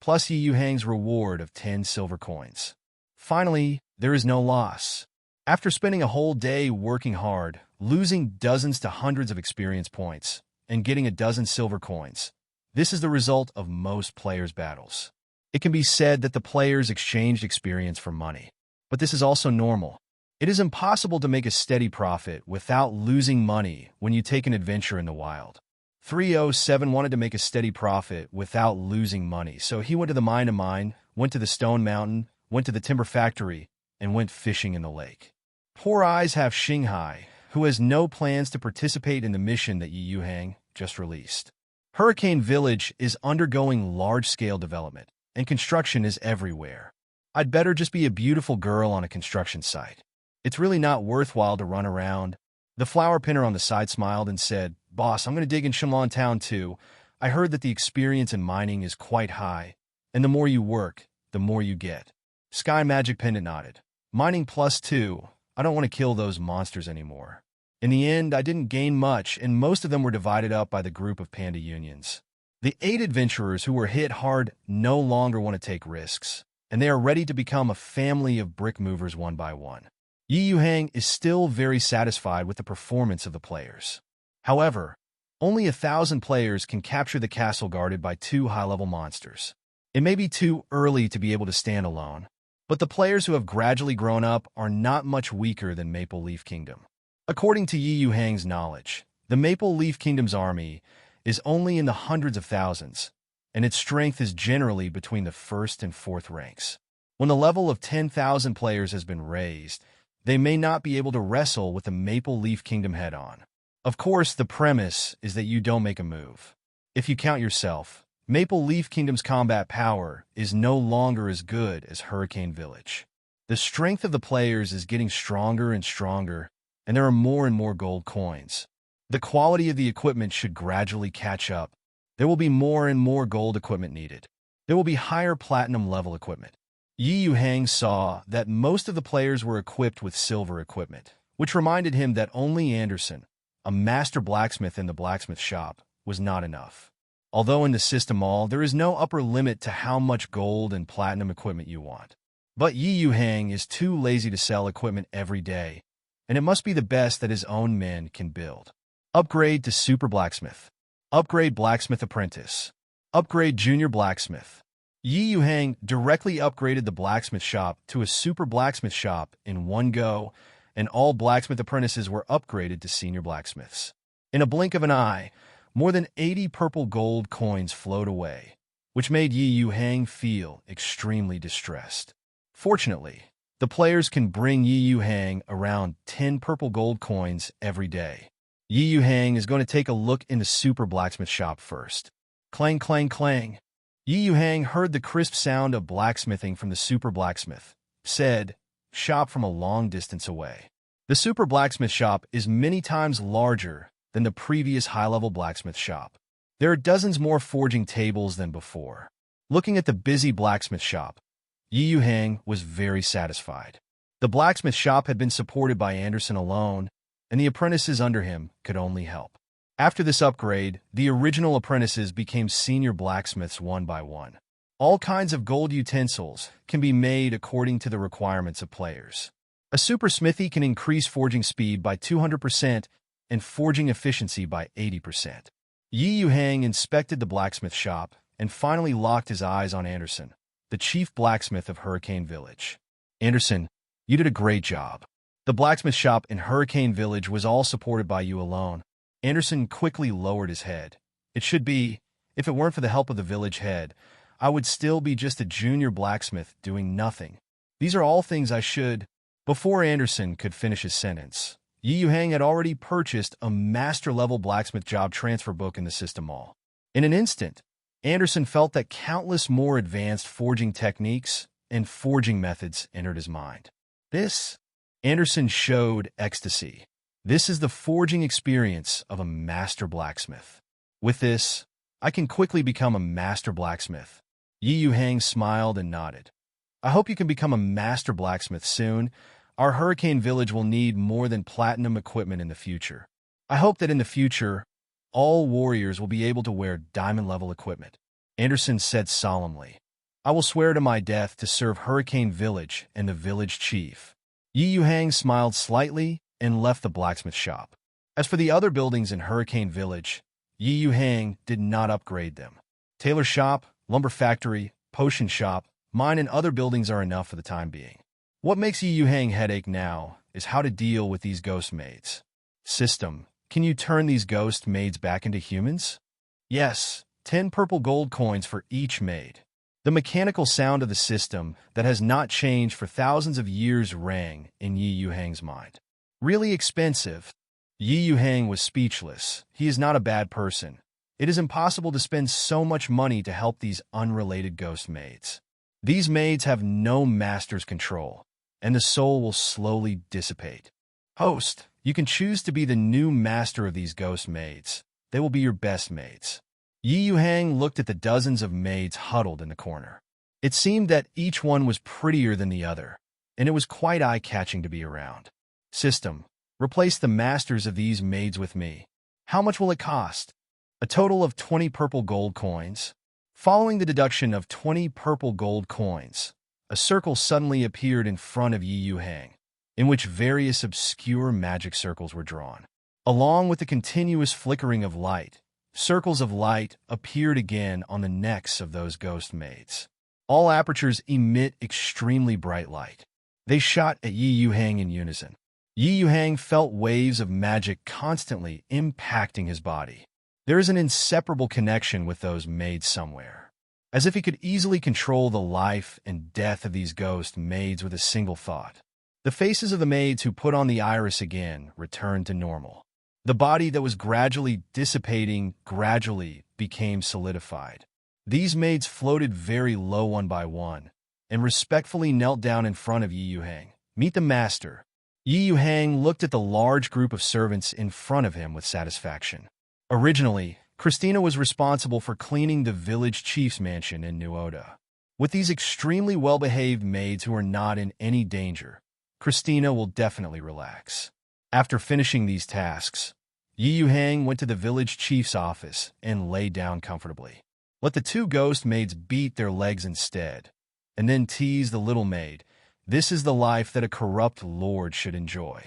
plus Yuhang's reward of 10 silver coins. Finally, there is no loss. After spending a whole day working hard, losing dozens to hundreds of experience points, and getting a dozen silver coins, this is the result of most players' battles. It can be said that the players exchanged experience for money, but this is also normal. It is impossible to make a steady profit without losing money when you take an adventure in the wild. 307 wanted to make a steady profit without losing money, so he went to the mine, went to the stone mountain, went to the timber factory, and went fishing in the lake. Poor Eyes have Shanghai, who has no plans to participate in the mission that Yuhang just released. Hurricane Village is undergoing large-scale development, and construction is everywhere. I'd better just be a beautiful girl on a construction site. It's really not worthwhile to run around. The flower pinner on the side smiled and said, "Boss, I'm going to dig in Shenlong Town too. I heard that the experience in mining is quite high, and the more you work, the more you get." Sky Magic Pendant nodded. "Mining +2. I don't want to kill those monsters anymore." In the end, I didn't gain much, and most of them were divided up by the group of panda unions. The 8 adventurers who were hit hard no longer want to take risks, and they are ready to become a family of brick movers one by one. Yuhang is still very satisfied with the performance of the players. However, only 1,000 players can capture the castle guarded by 2 high-level monsters. It may be too early to be able to stand alone, but the players who have gradually grown up are not much weaker than Maple Leaf Kingdom. According to Yuhang's knowledge, the Maple Leaf Kingdom's army is only in the hundreds of thousands, and its strength is generally between the 1st and 4th ranks. When the level of 10,000 players has been raised, they may not be able to wrestle with the Maple Leaf Kingdom head-on. Of course, the premise is that you don't make a move. If you count yourself, Maple Leaf Kingdom's combat power is no longer as good as Hurricane Village. The strength of the players is getting stronger and stronger, and there are more and more gold coins. The quality of the equipment should gradually catch up. There will be more and more gold equipment needed. There will be higher platinum level equipment. Yuhang saw that most of the players were equipped with silver equipment, which reminded him that only Anderson, a master blacksmith in the blacksmith shop, was not enough. Although in the system all, there is no upper limit to how much gold and platinum equipment you want. But Yuhang is too lazy to sell equipment every day, and it must be the best that his own men can build. Upgrade to Super Blacksmith. Upgrade Blacksmith Apprentice. Upgrade Junior Blacksmith. Yuhang directly upgraded the blacksmith shop to a super blacksmith shop in one go, and all blacksmith apprentices were upgraded to senior blacksmiths. In a blink of an eye, more than 80 purple gold coins flowed away, which made Yuhang feel extremely distressed. Fortunately, the players can bring Yuhang around 10 purple gold coins every day. Yuhang is going to take a look in the super blacksmith shop first. Clang, clang, clang. Yuhang heard the crisp sound of blacksmithing from the super blacksmith, said, shop from a long distance away. The super blacksmith shop is many times larger than the previous high-level blacksmith shop. There are dozens more forging tables than before. Looking at the busy blacksmith shop, Yuhang was very satisfied. The blacksmith shop had been supported by Anderson alone, and the apprentices under him could only help. After this upgrade, the original apprentices became senior blacksmiths one by one. All kinds of gold utensils can be made according to the requirements of players. A super smithy can increase forging speed by 200% and forging efficiency by 80%. Yuhang inspected the blacksmith shop and finally locked his eyes on Anderson, the chief blacksmith of Hurricane Village. Anderson, you did a great job. The blacksmith shop in Hurricane Village was all supported by you alone. Anderson quickly lowered his head. It should be, if it weren't for the help of the village head, I would still be just a junior blacksmith doing nothing. These are all things I should. Before Anderson could finish his sentence, Yuhang had already purchased a master-level blacksmith job transfer book in the system mall. In an instant, Anderson felt that countless more advanced forging techniques and forging methods entered his mind. Anderson showed ecstasy. This is the forging experience of a master blacksmith. With this, I can quickly become a master blacksmith. Yuhang smiled and nodded. I hope you can become a master blacksmith soon. Our Hurricane Village will need more than platinum equipment in the future. I hope that in the future, all warriors will be able to wear diamond-level equipment. Anderson said solemnly, I will swear to my death to serve Hurricane Village and the village chief. Yuhang smiled slightly and left the blacksmith shop. As for the other buildings in Hurricane Village, Yuhang did not upgrade them. Tailor shop, lumber factory, potion shop, mine and other buildings are enough for the time being. What makes Yuhang headache now is how to deal with these ghost maids. System, can you turn these ghost maids back into humans? Yes, 10 purple gold coins for each maid. The mechanical sound of the system that has not changed for thousands of years rang in Yuhang's mind. Really expensive. Yuhang was speechless. He is not a bad person. It is impossible to spend so much money to help these unrelated ghost maids. These maids have no master's control, and the soul will slowly dissipate. Host, you can choose to be the new master of these ghost maids. They will be your best maids. Yuhang looked at the dozens of maids huddled in the corner. It seemed that each one was prettier than the other, and it was quite eye-catching to be around. System, replace the masters of these maids with me. How much will it cost? A total of 20 purple gold coins. Following the deduction of 20 purple gold coins, a circle suddenly appeared in front of Yuhang, in which various obscure magic circles were drawn. Along with the continuous flickering of light, circles of light appeared again on the necks of those ghost maids. All apertures emit extremely bright light. They shot at Yuhang in unison. Yuhang felt waves of magic constantly impacting his body. There is an inseparable connection with those maids somewhere. As if he could easily control the life and death of these ghost maids with a single thought. The faces of the maids who put on the iris again returned to normal. The body that was gradually dissipating gradually became solidified. These maids floated very low one by one and respectfully knelt down in front of Yuhang. Meet the master. Yuhang looked at the large group of servants in front of him with satisfaction. Originally, Christina was responsible for cleaning the village chief's mansion in New Oda. With these extremely well-behaved maids who are not in any danger, Christina will definitely relax. After finishing these tasks, Yuhang went to the village chief's office and lay down comfortably. Let the two ghost maids beat their legs instead, and then tease the little maid. This is the life that a corrupt lord should enjoy.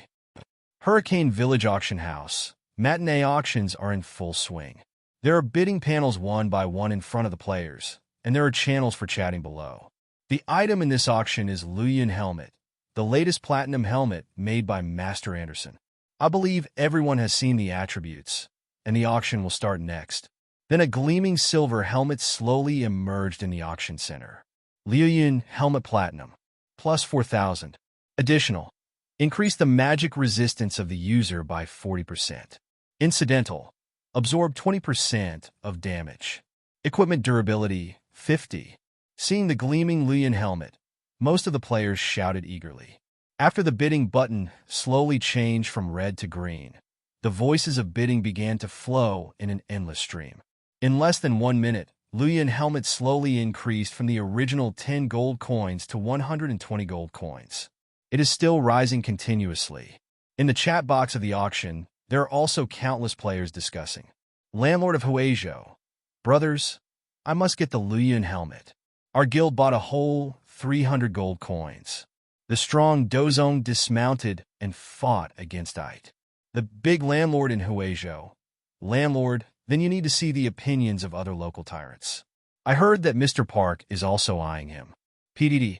Hurricane Village Auction House. Matinee auctions are in full swing. There are bidding panels one by one in front of the players, and there are channels for chatting below. The item in this auction is Yuhang helmet, the latest platinum helmet made by Master Anderson. I believe everyone has seen the attributes, and the auction will start next. Then a gleaming silver helmet slowly emerged in the auction center. Yuhang helmet platinum, plus 4,000. Additional. Increase the magic resistance of the user by 40%. Incidental. Absorb 20% of damage. Equipment durability, 50. Seeing the gleaming Yuhang helmet, most of the players shouted eagerly. After the bidding button slowly changed from red to green, the voices of bidding began to flow in an endless stream. In less than 1 minute, Yuhang helmet slowly increased from the original 10 gold coins to 120 gold coins. It is still rising continuously. In the chat box of the auction, there are also countless players discussing. Landlord of Huizhou. Brothers, I must get the Yuhang helmet. Our guild bought a whole 300 gold coins. The strong Dozong dismounted and fought against it. The big landlord in Huizhou. Landlord, then you need to see the opinions of other local tyrants. I heard that Mr. Park is also eyeing him. PDD.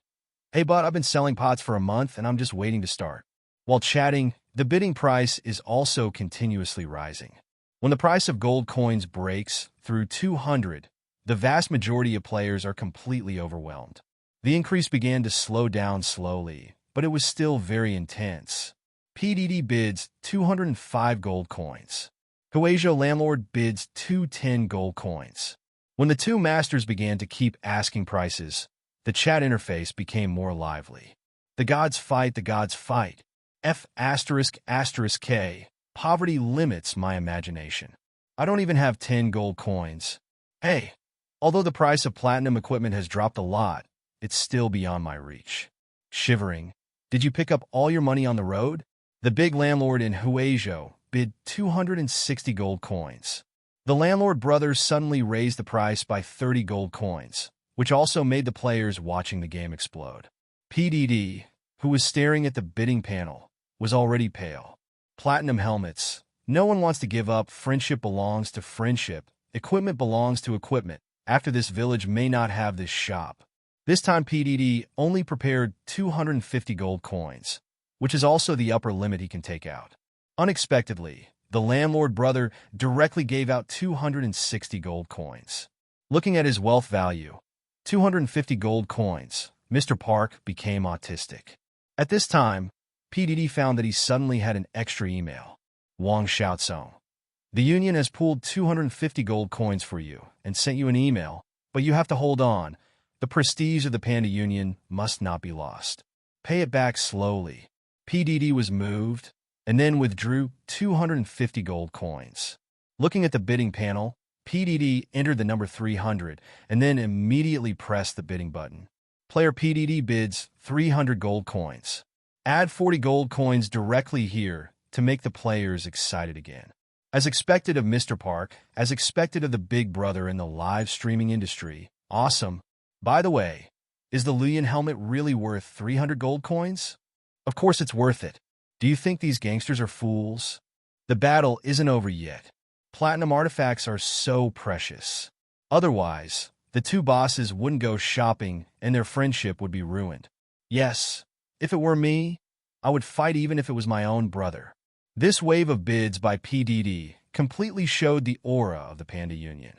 Hey bud, I've been selling pots for a month and I'm just waiting to start. While chatting, the bidding price is also continuously rising. When the price of gold coins breaks through 200, the vast majority of players are completely overwhelmed. The increase began to slow down slowly, but it was still very intense. PDD bids 205 gold coins. Huizhou landlord bids 210 gold coins. When the two masters began to keep asking prices, the chat interface became more lively. The gods fight, the gods fight. F***K. Poverty limits my imagination. I don't even have 10 gold coins. Hey, although the price of platinum equipment has dropped a lot, it's still beyond my reach. Shivering. Did you pick up all your money on the road? The big landlord in Huizhou bid 260 gold coins. The landlord brothers suddenly raised the price by 30 gold coins, which also made the players watching the game explode. PDD, who was staring at the bidding panel, was already pale. Platinum helmets. No one wants to give up. Friendship belongs to friendship. Equipment belongs to equipment. After this village may not have this shop. This time PDD only prepared 250 gold coins, which is also the upper limit he can take out. Unexpectedly, the landlord brother directly gave out 260 gold coins. Looking at his wealth value, 250 gold coins, Mr. Park became autistic. At this time, PDD found that he suddenly had an extra email. Wang Xiaozong. The union has pooled 250 gold coins for you and sent you an email, but you have to hold on. The prestige of the Panda Union must not be lost. Pay it back slowly. PDD was moved and then withdrew 250 gold coins. Looking at the bidding panel, PDD entered the number 300 and then immediately pressed the bidding button. Player PDD bids 300 gold coins. Add 40 gold coins directly here to make the players excited again. As expected of Mr. Park, as expected of the big brother in the live streaming industry, awesome. By the way, is the Yuhang helmet really worth 300 gold coins? Of course it's worth it. Do you think these gangsters are fools? The battle isn't over yet. Platinum artifacts are so precious. Otherwise, the two bosses wouldn't go shopping and their friendship would be ruined. Yes, if it were me, I would fight even if it was my own brother. This wave of bids by PDD completely showed the aura of the Panda Union.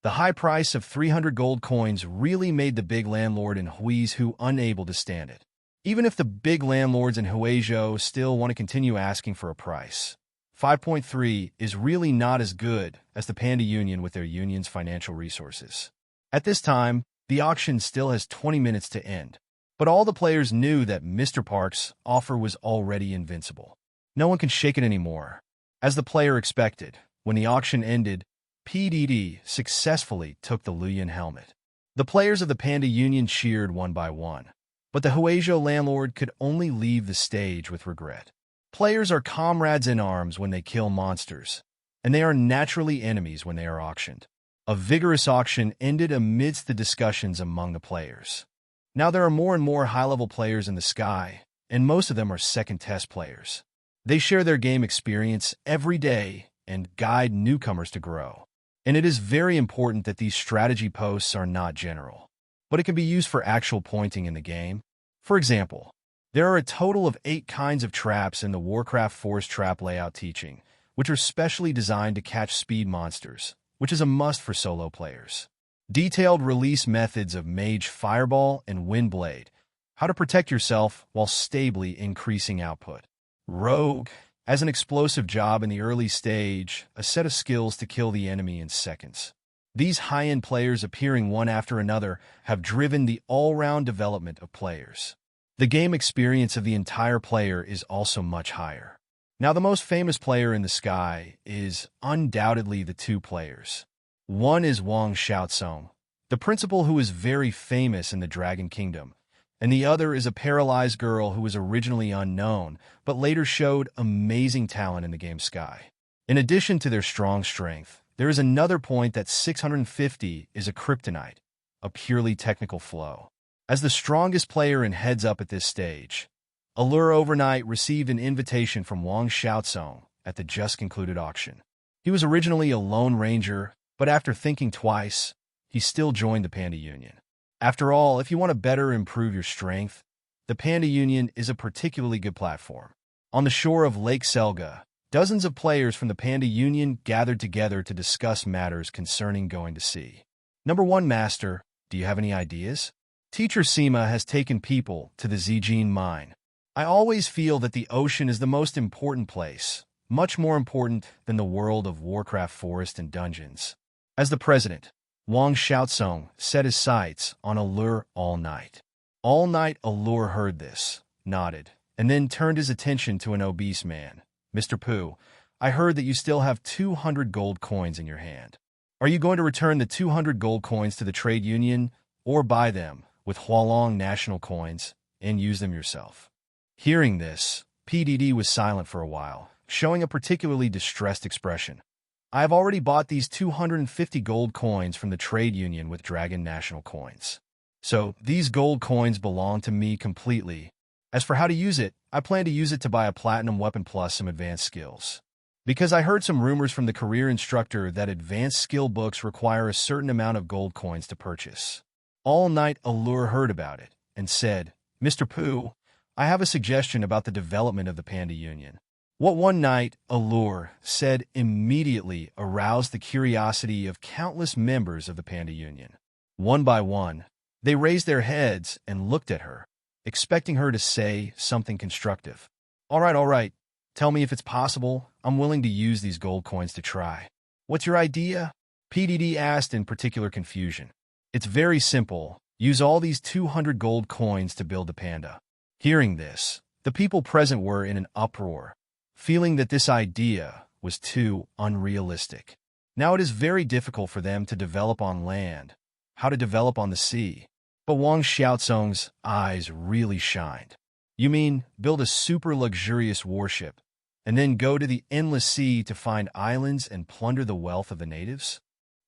The high price of 300 gold coins really made the big landlord in Huizhou unable to stand it. Even if the big landlords in Huizhou still want to continue asking for a price, 5.3 is really not as good as the Panda Union with their union's financial resources. At this time, the auction still has 20 minutes to end, but all the players knew that Mr. Park's offer was already invincible. No one can shake it anymore. As the player expected, when the auction ended, PDD successfully took the Yuhang helmet. The players of the Panda Union cheered one by one, but the Huizhou landlord could only leave the stage with regret. Players are comrades in arms when they kill monsters, and they are naturally enemies when they are auctioned. A vigorous auction ended amidst the discussions among the players. Now there are more and more high-level players in the sky, and most of them are second test players. They share their game experience every day and guide newcomers to grow. And it is very important that these strategy posts are not general, but it can be used for actual pointing in the game. For example, there are a total of 8 kinds of traps in the Warcraft Forest trap layout teaching, which are specially designed to catch speed monsters, which is a must for solo players. Detailed release methods of Mage Fireball and Windblade, how to protect yourself while stably increasing output. Rogue, as an explosive job in the early stage, a set of skills to kill the enemy in seconds. These high-end players appearing one after another have driven the all-round development of players. The game experience of the entire player is also much higher. Now, the most famous player in the sky is undoubtedly the 2 players. One is Wang Xiaosong, the principal who is very famous in the Dragon Kingdom, and the other is a paralyzed girl who was originally unknown, but later showed amazing talent in the game Sky. In addition to their strong strength, there is another point that 650 is a kryptonite, a purely technical flow. As the strongest player in Heads Up at this stage, Allure Overnight received an invitation from Wang Xiaosong at the just-concluded auction. He was originally a Lone Ranger, but after thinking twice, he still joined the Panda Union. After all, if you want to better improve your strength, the Panda Union is a particularly good platform. On the shore of Lake Selga, dozens of players from the Panda Union gathered together to discuss matters concerning going to sea. Number 1 Master, do you have any ideas? Teacher Sima has taken people to the Zijin mine. I always feel that the ocean is the most important place, much more important than the world of Warcraft Forest and dungeons. As the president, Wang Xiaosong set his sights on Allure All Night. All Night Allure heard this, nodded, and then turned his attention to an obese man. Mr. Pooh, I heard that you still have 200 gold coins in your hand. Are you going to return the 200 gold coins to the trade union, or buy them with Hualong national coins and use them yourself? Hearing this, PDD was silent for a while, showing a particularly distressed expression. I have already bought these 250 gold coins from the trade union with Dragon National coins. So, these gold coins belong to me completely. As for how to use it, I plan to use it to buy a platinum weapon plus some advanced skills. Because I heard some rumors from the career instructor that advanced skill books require a certain amount of gold coins to purchase. All Night Allure heard about it and said, Mr. Pooh, I have a suggestion about the development of the Panda Union. What One Night Allure said immediately aroused the curiosity of countless members of the Panda Union. One by one, they raised their heads and looked at her, expecting her to say something constructive. All right, tell me if it's possible. I'm willing to use these gold coins to try. What's your idea? PDD asked in particular confusion. It's very simple. Use all these 200 gold coins to build a panda. Hearing this, the people present were in an uproar, feeling that this idea was too unrealistic. Now it is very difficult for them to develop on land, how to develop on the sea. But Wang Xiaosong's eyes really shined. You mean build a super luxurious warship, and then go to the endless sea to find islands and plunder the wealth of the natives?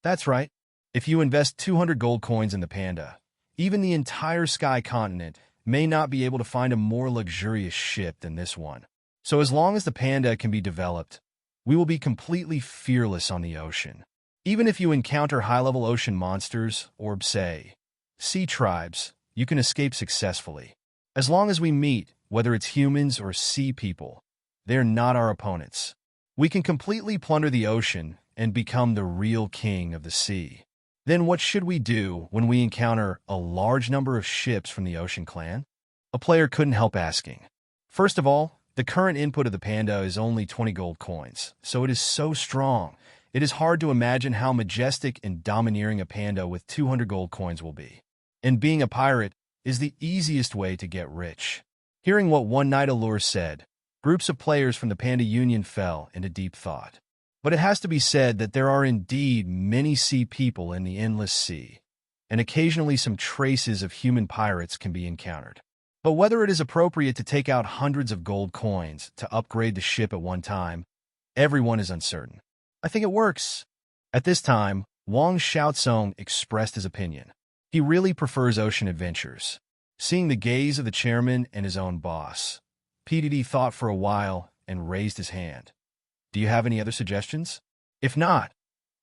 That's right. If you invest 200 gold coins in the panda, even the entire Sky continent may not be able to find a more luxurious ship than this one. So as long as the panda can be developed, we will be completely fearless on the ocean. Even if you encounter high-level ocean monsters, or say, sea tribes, you can escape successfully. As long as we meet, whether it's humans or sea people, they're not our opponents. We can completely plunder the ocean and become the real king of the sea. Then what should we do when we encounter a large number of ships from the Ocean Clan? A player couldn't help asking. First of all, the current input of the panda is only 20 gold coins, so it is so strong. It is hard to imagine how majestic and domineering a panda with 200 gold coins will be. And being a pirate is the easiest way to get rich. Hearing what One Night Allure said, groups of players from the Panda Union fell into deep thought. But it has to be said that there are indeed many sea people in the endless sea, and occasionally some traces of human pirates can be encountered. But whether it is appropriate to take out hundreds of gold coins to upgrade the ship at one time, everyone is uncertain. I think it works. At this time, Wang Xiaosong expressed his opinion. He really prefers ocean adventures. Seeing the gaze of the chairman and his own boss, PDD thought for a while and raised his hand. Do you have any other suggestions? If not,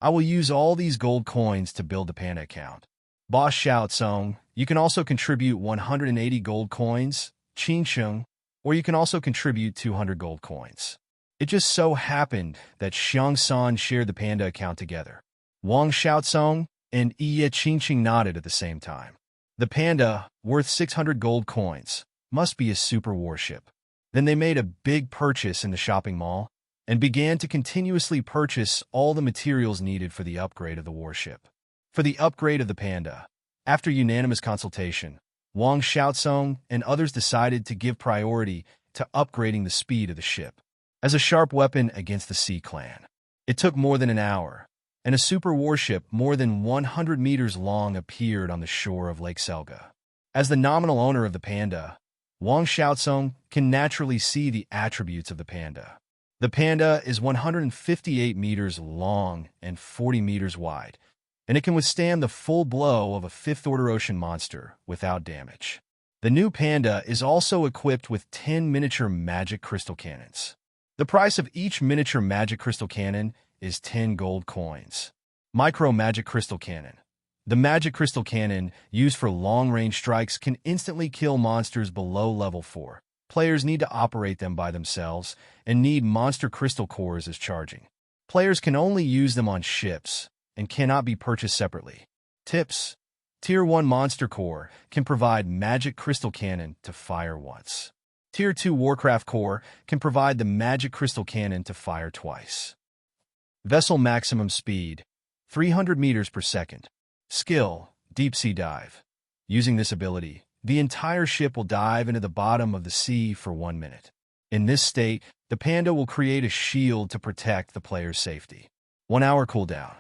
I will use all these gold coins to build the panda account. Boss shouts Song, you can also contribute 180 gold coins, Qin Sheng, or you can also contribute 200 gold coins. It just so happened that Xiang San shared the panda account together. Wang Xiaosong and Ye Qingqing nodded at the same time. The panda, worth 600 gold coins, must be a super warship. Then they made a big purchase in the shopping mall and began to continuously purchase all the materials needed for the upgrade of the warship. For the upgrade of the panda, after unanimous consultation, Wang Xiaosong and others decided to give priority to upgrading the speed of the ship as a sharp weapon against the Sea Clan. It took more than an hour, and a super warship more than 100 meters long appeared on the shore of Lake Selga. As the nominal owner of the panda, Wang Xiaosong can naturally see the attributes of the panda. The panda is 158 meters long and 40 meters wide, and it can withstand the full blow of a fifth-order ocean monster without damage. The new panda is also equipped with 10 miniature magic crystal cannons. The price of each miniature magic crystal cannon is 10 gold coins. Micro Magic Crystal Cannon. The magic crystal cannon, used for long-range strikes, can instantly kill monsters below level 4. Players need to operate them by themselves and need monster crystal cores as charging. Players can only use them on ships and cannot be purchased separately. Tips: Tier 1 Monster Core can provide Magic Crystal Cannon to fire once. Tier 2 Warcraft Core can provide the Magic Crystal Cannon to fire twice. Vessel Maximum Speed, 300 meters per second. Skill, Deep Sea Dive. Using this ability, the entire ship will dive into the bottom of the sea for 1 minute. In this state, the panda will create a shield to protect the player's safety. 1 hour cooldown.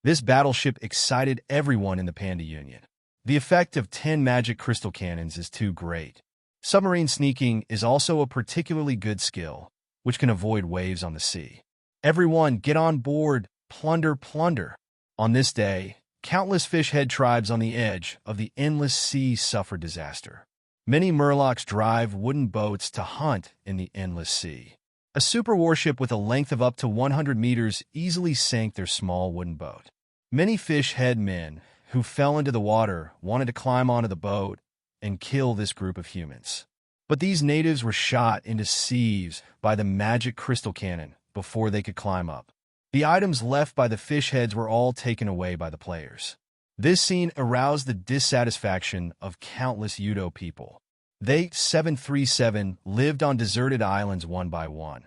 This battleship excited everyone in the Panda Union. The effect of 10 magic crystal cannons is too great. Submarine sneaking is also a particularly good skill, which can avoid waves on the sea. Everyone get on board, plunder, plunder. On this day, countless fish-head tribes on the edge of the endless sea suffered disaster. Many Murlocs drive wooden boats to hunt in the endless sea. A super warship with a length of up to 100 meters easily sank their small wooden boat. Many fish-head men who fell into the water wanted to climb onto the boat and kill this group of humans. But these natives were shot into sieves by the magic crystal cannon before they could climb up. The items left by the fish heads were all taken away by the players. This scene aroused the dissatisfaction of countless Udo people. They, 737, lived on deserted islands one by one,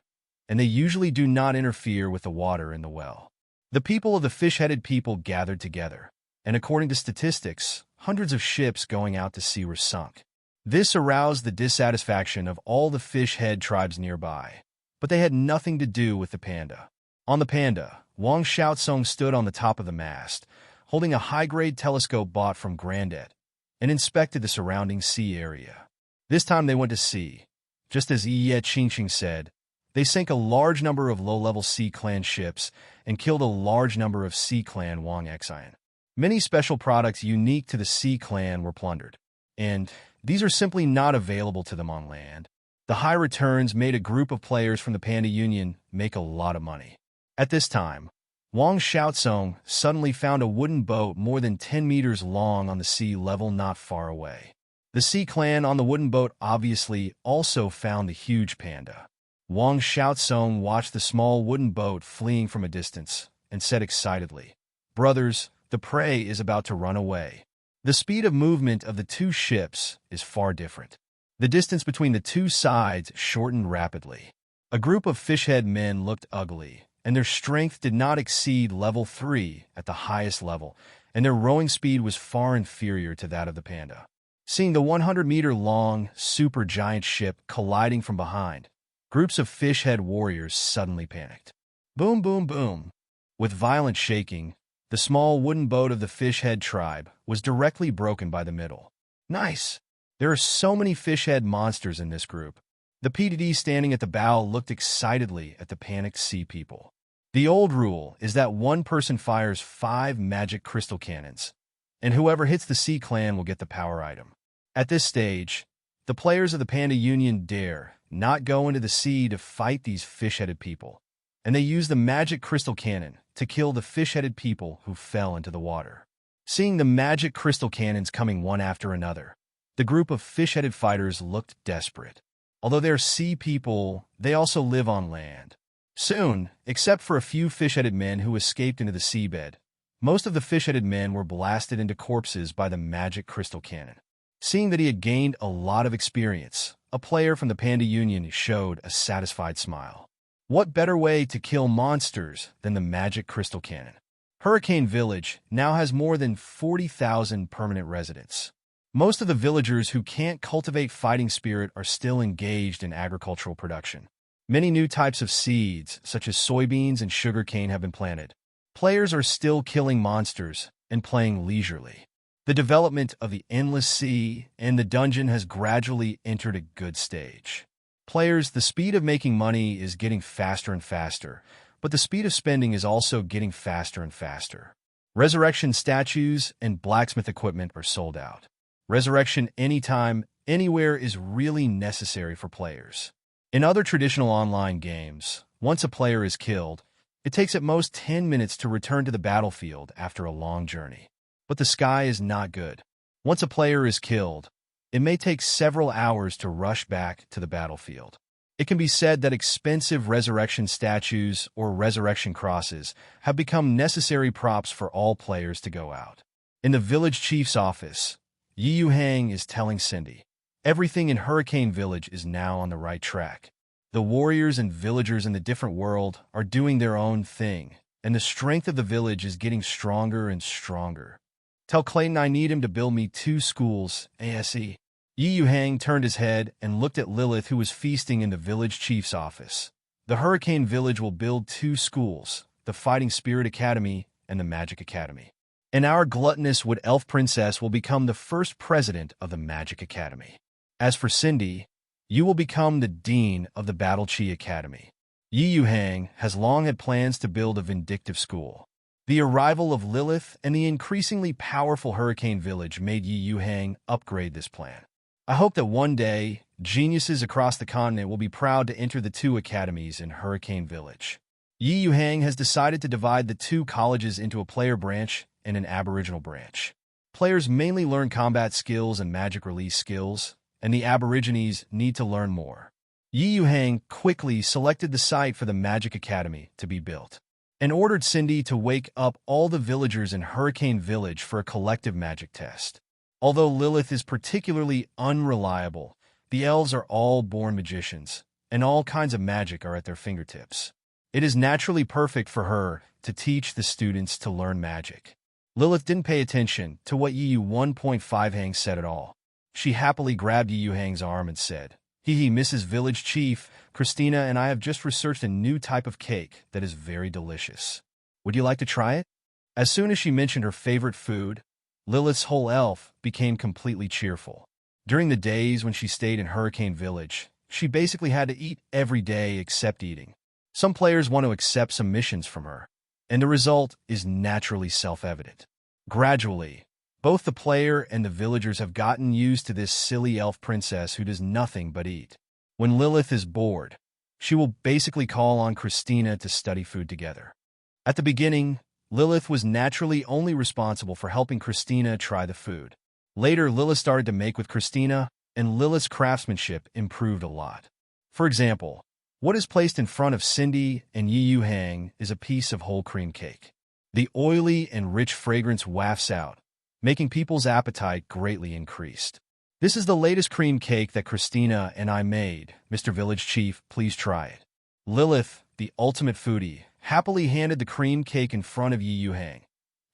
and they usually do not interfere with the water in the well. The people of the fish-headed people gathered together, and according to statistics, hundreds of ships going out to sea were sunk. This aroused the dissatisfaction of all the fish-head tribes nearby, but they had nothing to do with the panda. On the panda, Wang Xiaosong stood on the top of the mast, holding a high-grade telescope bought from Grandet, and inspected the surrounding sea area. This time they went to sea. Just as Ye Qingqing said, they sank a large number of low-level Sea Clan ships and killed a large number of Sea Clan Wang Xian. Many special products unique to the Sea Clan were plundered, and these are simply not available to them on land. The high returns made a group of players from the Panda Union make a lot of money. At this time, Wang Xiaosong suddenly found a wooden boat more than 10 meters long on the sea level not far away. The Sea Clan on the wooden boat obviously also found the huge panda. Wang Xiaosong watched the small wooden boat fleeing from a distance and said excitedly, "Brothers, the prey is about to run away." The speed of movement of the two ships is far different. The distance between the two sides shortened rapidly. A group of fishhead men looked ugly, and their strength did not exceed level 3 at the highest level, and their rowing speed was far inferior to that of the panda. Seeing the 100-meter-long super giant ship colliding from behind, groups of fishhead warriors suddenly panicked. Boom, boom, boom. With violent shaking, the small wooden boat of the fishhead tribe was directly broken by the middle. Nice! There are so many fishhead monsters in this group. The PDD standing at the bow looked excitedly at the panicked sea people. The old rule is that one person fires 5 magic crystal cannons, and whoever hits the Sea Clan will get the power item. At this stage, the players of the Panda Union dare not go into the sea to fight these fish-headed people, and they use the magic crystal cannon to kill the fish-headed people who fell into the water. Seeing the magic crystal cannons coming one after another, the group of fish-headed fighters looked desperate. Although they're sea people, they also live on land. Soon, except for a few fish-headed men who escaped into the seabed, most of the fish-headed men were blasted into corpses by the magic crystal cannon. Seeing that he had gained a lot of experience, a player from the Panda Union showed a satisfied smile. What better way to kill monsters than the magic crystal cannon? Hurricane Village now has more than 40,000 permanent residents. Most of the villagers who can't cultivate fighting spirit are still engaged in agricultural production. Many new types of seeds, such as soybeans and sugarcane, have been planted. Players are still killing monsters and playing leisurely. The development of the Endless Sea and the dungeon has gradually entered a good stage. Players, the speed of making money is getting faster and faster, but the speed of spending is also getting faster and faster. Resurrection statues and blacksmith equipment are sold out. Resurrection anytime, anywhere is really necessary for players. In other traditional online games, once a player is killed, it takes at most 10 minutes to return to the battlefield after a long journey. But the sky is not good. Once a player is killed, it may take several hours to rush back to the battlefield. It can be said that expensive resurrection statues or resurrection crosses have become necessary props for all players to go out. In the village chief's office, Yuhang is telling Cindy, everything in Hurricane Village is now on the right track. The warriors and villagers in the different world are doing their own thing, and the strength of the village is getting stronger and stronger. Tell Clayton I need him to build me 2 schools, ASE. Yuhang turned his head and looked at Lilith, who was feasting in the village chief's office. The Hurricane Village will build 2 schools, the Fighting Spirit Academy and the Magic Academy. And our gluttonous wood elf princess will become the first president of the Magic Academy. As for Cindy, you will become the dean of the Battle Chi Academy. Yuhang has long had plans to build a vindictive school. The arrival of Lilith and the increasingly powerful Hurricane Village made Yuhang upgrade this plan. I hope that one day, geniuses across the continent will be proud to enter the 2 academies in Hurricane Village. Yuhang has decided to divide the 2 colleges into a player branch and an aboriginal branch. Players mainly learn combat skills and magic release skills, and the aborigines need to learn more. Yuhang quickly selected the site for the Magic Academy to be built, and ordered Cindy to wake up all the villagers in Hurricane Village for a collective magic test. Although Lilith is particularly unreliable, the elves are all born magicians, and all kinds of magic are at their fingertips. It is naturally perfect for her to teach the students to learn magic. Lilith didn't pay attention to what Yuhang said at all. She happily grabbed Yuhang's arm and said, "Hee, Mrs. Village Chief, Christina and I have just researched a new type of cake that is very delicious. Would you like to try it?" As soon as she mentioned her favorite food, Lilith's whole elf became completely cheerful. During the days when she stayed in Hurricane Village, she basically had to eat every day except eating. Some players want to accept some missions from her, and the result is naturally self-evident. Gradually, both the player and the villagers have gotten used to this silly elf princess who does nothing but eat. When Lilith is bored, she will basically call on Christina to study food together. At the beginning, Lilith was naturally only responsible for helping Christina try the food. Later, Lilith started to make with Christina, and Lilith's craftsmanship improved a lot. For example, what is placed in front of Cindy and Yuhang is a piece of whole cream cake. The oily and rich fragrance wafts out, making people's appetite greatly increased. "This is the latest cream cake that Christina and I made. Mr. Village Chief, please try it." Lilith, the ultimate foodie, happily handed the cream cake in front of Yuhang,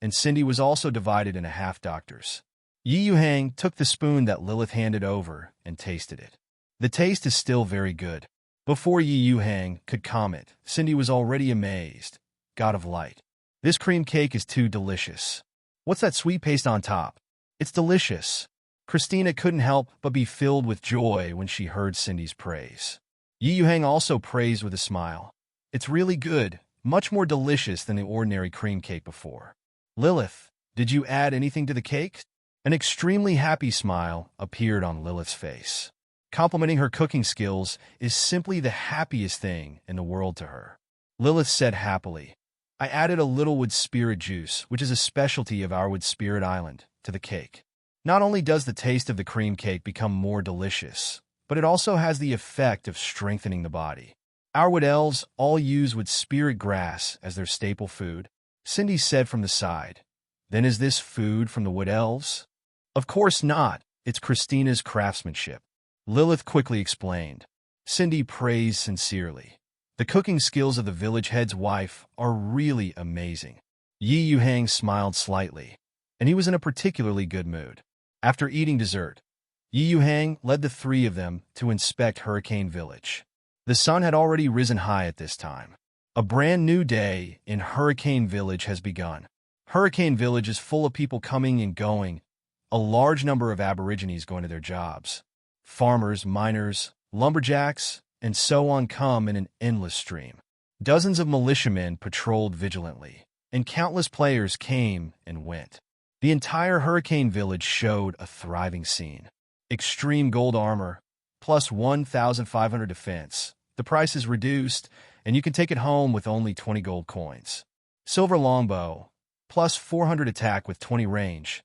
and Cindy was also divided into half-doctors. Yuhang took the spoon that Lilith handed over and tasted it. The taste is still very good. Before Yuhang could comment, Cindy was already amazed. "God of light. This cream cake is too delicious. What's that sweet paste on top? It's delicious." Christina couldn't help but be filled with joy when she heard Cindy's praise. Yuhang also praised with a smile. "It's really good, much more delicious than the ordinary cream cake before." "Lilith, did you add anything to the cake?" An extremely happy smile appeared on Lilith's face. Complimenting her cooking skills is simply the happiest thing in the world to her. Lilith said happily, I added a little wood spirit juice, which is a specialty of our wood spirit island, to the cake. Not only does the taste of the cream cake become more delicious, but it also has the effect of strengthening the body. Our wood elves all use wood spirit grass as their staple food, Cindy said from the side. Then is this food from the wood elves? Of course not. It's Christina's craftsmanship. Lilith quickly explained. Cindy praised sincerely. The cooking skills of the village head's wife are really amazing. Yuhang smiled slightly, and he was in a particularly good mood. After eating dessert, Yuhang led the three of them to inspect Hurricane Village. The sun had already risen high at this time. A brand new day in Hurricane Village has begun. Hurricane Village is full of people coming and going, a large number of aborigines going to their jobs. Farmers, miners, lumberjacks, and so on come in an endless stream. Dozens of militiamen patrolled vigilantly, and countless players came and went. The entire Hurricane Village showed a thriving scene. Extreme gold armor, plus 1,500 defense. The price is reduced, and you can take it home with only 20 gold coins. Silver longbow, plus 400 attack with 20 range,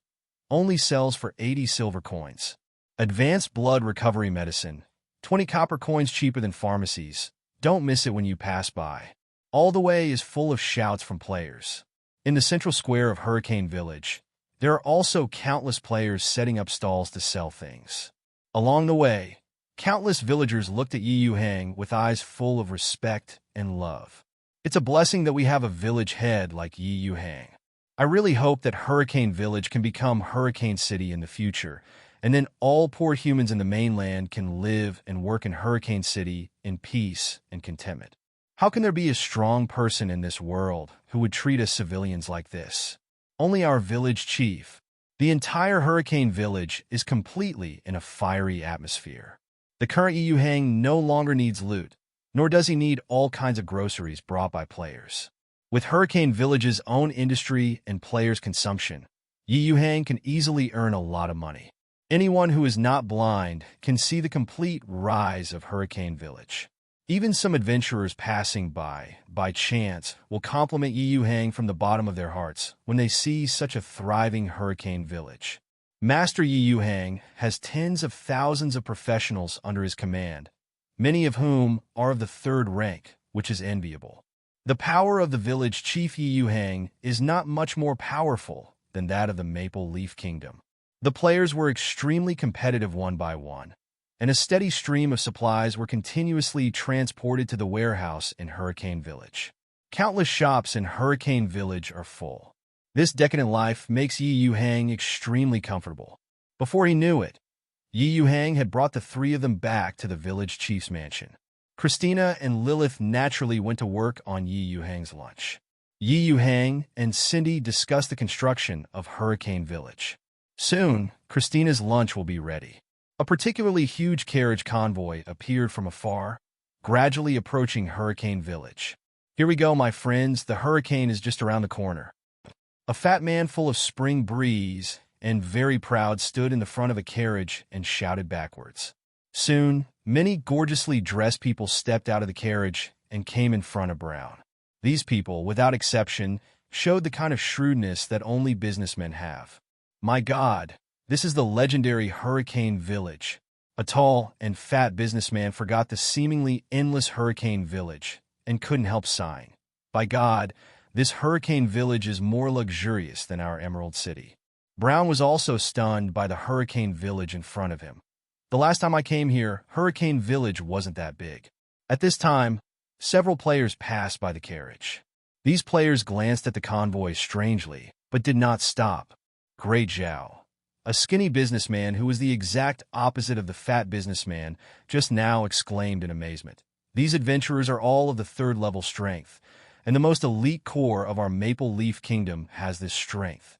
only sells for 80 silver coins. Advanced blood recovery medicine, 20 copper coins cheaper than pharmacies. Don't miss it when you pass by. All the way is full of shouts from players. In the central square of Hurricane Village, there are also countless players setting up stalls to sell things. Along the way, countless villagers looked at Yuhang with eyes full of respect and love. It's a blessing that we have a village head like Yuhang. I really hope that Hurricane Village can become Hurricane City in the future, and then all poor humans in the mainland can live and work in Hurricane City in peace and contentment. How can there be a strong person in this world who would treat us civilians like this? Only our village chief. The entire Hurricane Village is completely in a fiery atmosphere. The current Yuhang no longer needs loot, nor does he need all kinds of groceries brought by players. With Hurricane Village's own industry and players' consumption, Yuhang can easily earn a lot of money. Anyone who is not blind can see the complete rise of Hurricane Village. Even some adventurers passing by chance, will compliment Yuhang from the bottom of their hearts when they see such a thriving Hurricane Village. Master Yuhang has tens of thousands of professionals under his command, many of whom are of the third rank, which is enviable. The power of the village chief Yuhang is not much more powerful than that of the Maple Leaf Kingdom. The players were extremely competitive one by one, and a steady stream of supplies were continuously transported to the warehouse in Hurricane Village. Countless shops in Hurricane Village are full. This decadent life makes Yuhang extremely comfortable. Before he knew it, Yuhang had brought the three of them back to the village chief's mansion. Christina and Lilith naturally went to work on Yuhang's lunch. Yuhang and Cindy discussed the construction of Hurricane Village. Soon, Christina's lunch will be ready. A particularly huge carriage convoy appeared from afar, gradually approaching Hurricane Village. Here we go, my friends, the hurricane is just around the corner. A fat man full of spring breeze and very proud stood in the front of a carriage and shouted backwards. Soon, many gorgeously dressed people stepped out of the carriage and came in front of Brown. These people, without exception, showed the kind of shrewdness that only businessmen have. My God, this is the legendary Hurricane Village. A tall and fat businessman forgot the seemingly endless Hurricane Village and couldn't help sighing. By God, this Hurricane Village is more luxurious than our Emerald City. Brown was also stunned by the Hurricane Village in front of him. The last time I came here, Hurricane Village wasn't that big. At this time, several players passed by the carriage. These players glanced at the convoy strangely, but did not stop. Great Zhao, a skinny businessman who was the exact opposite of the fat businessman, just now exclaimed in amazement. These adventurers are all of the third-level strength, and the most elite core of our Maple Leaf Kingdom has this strength.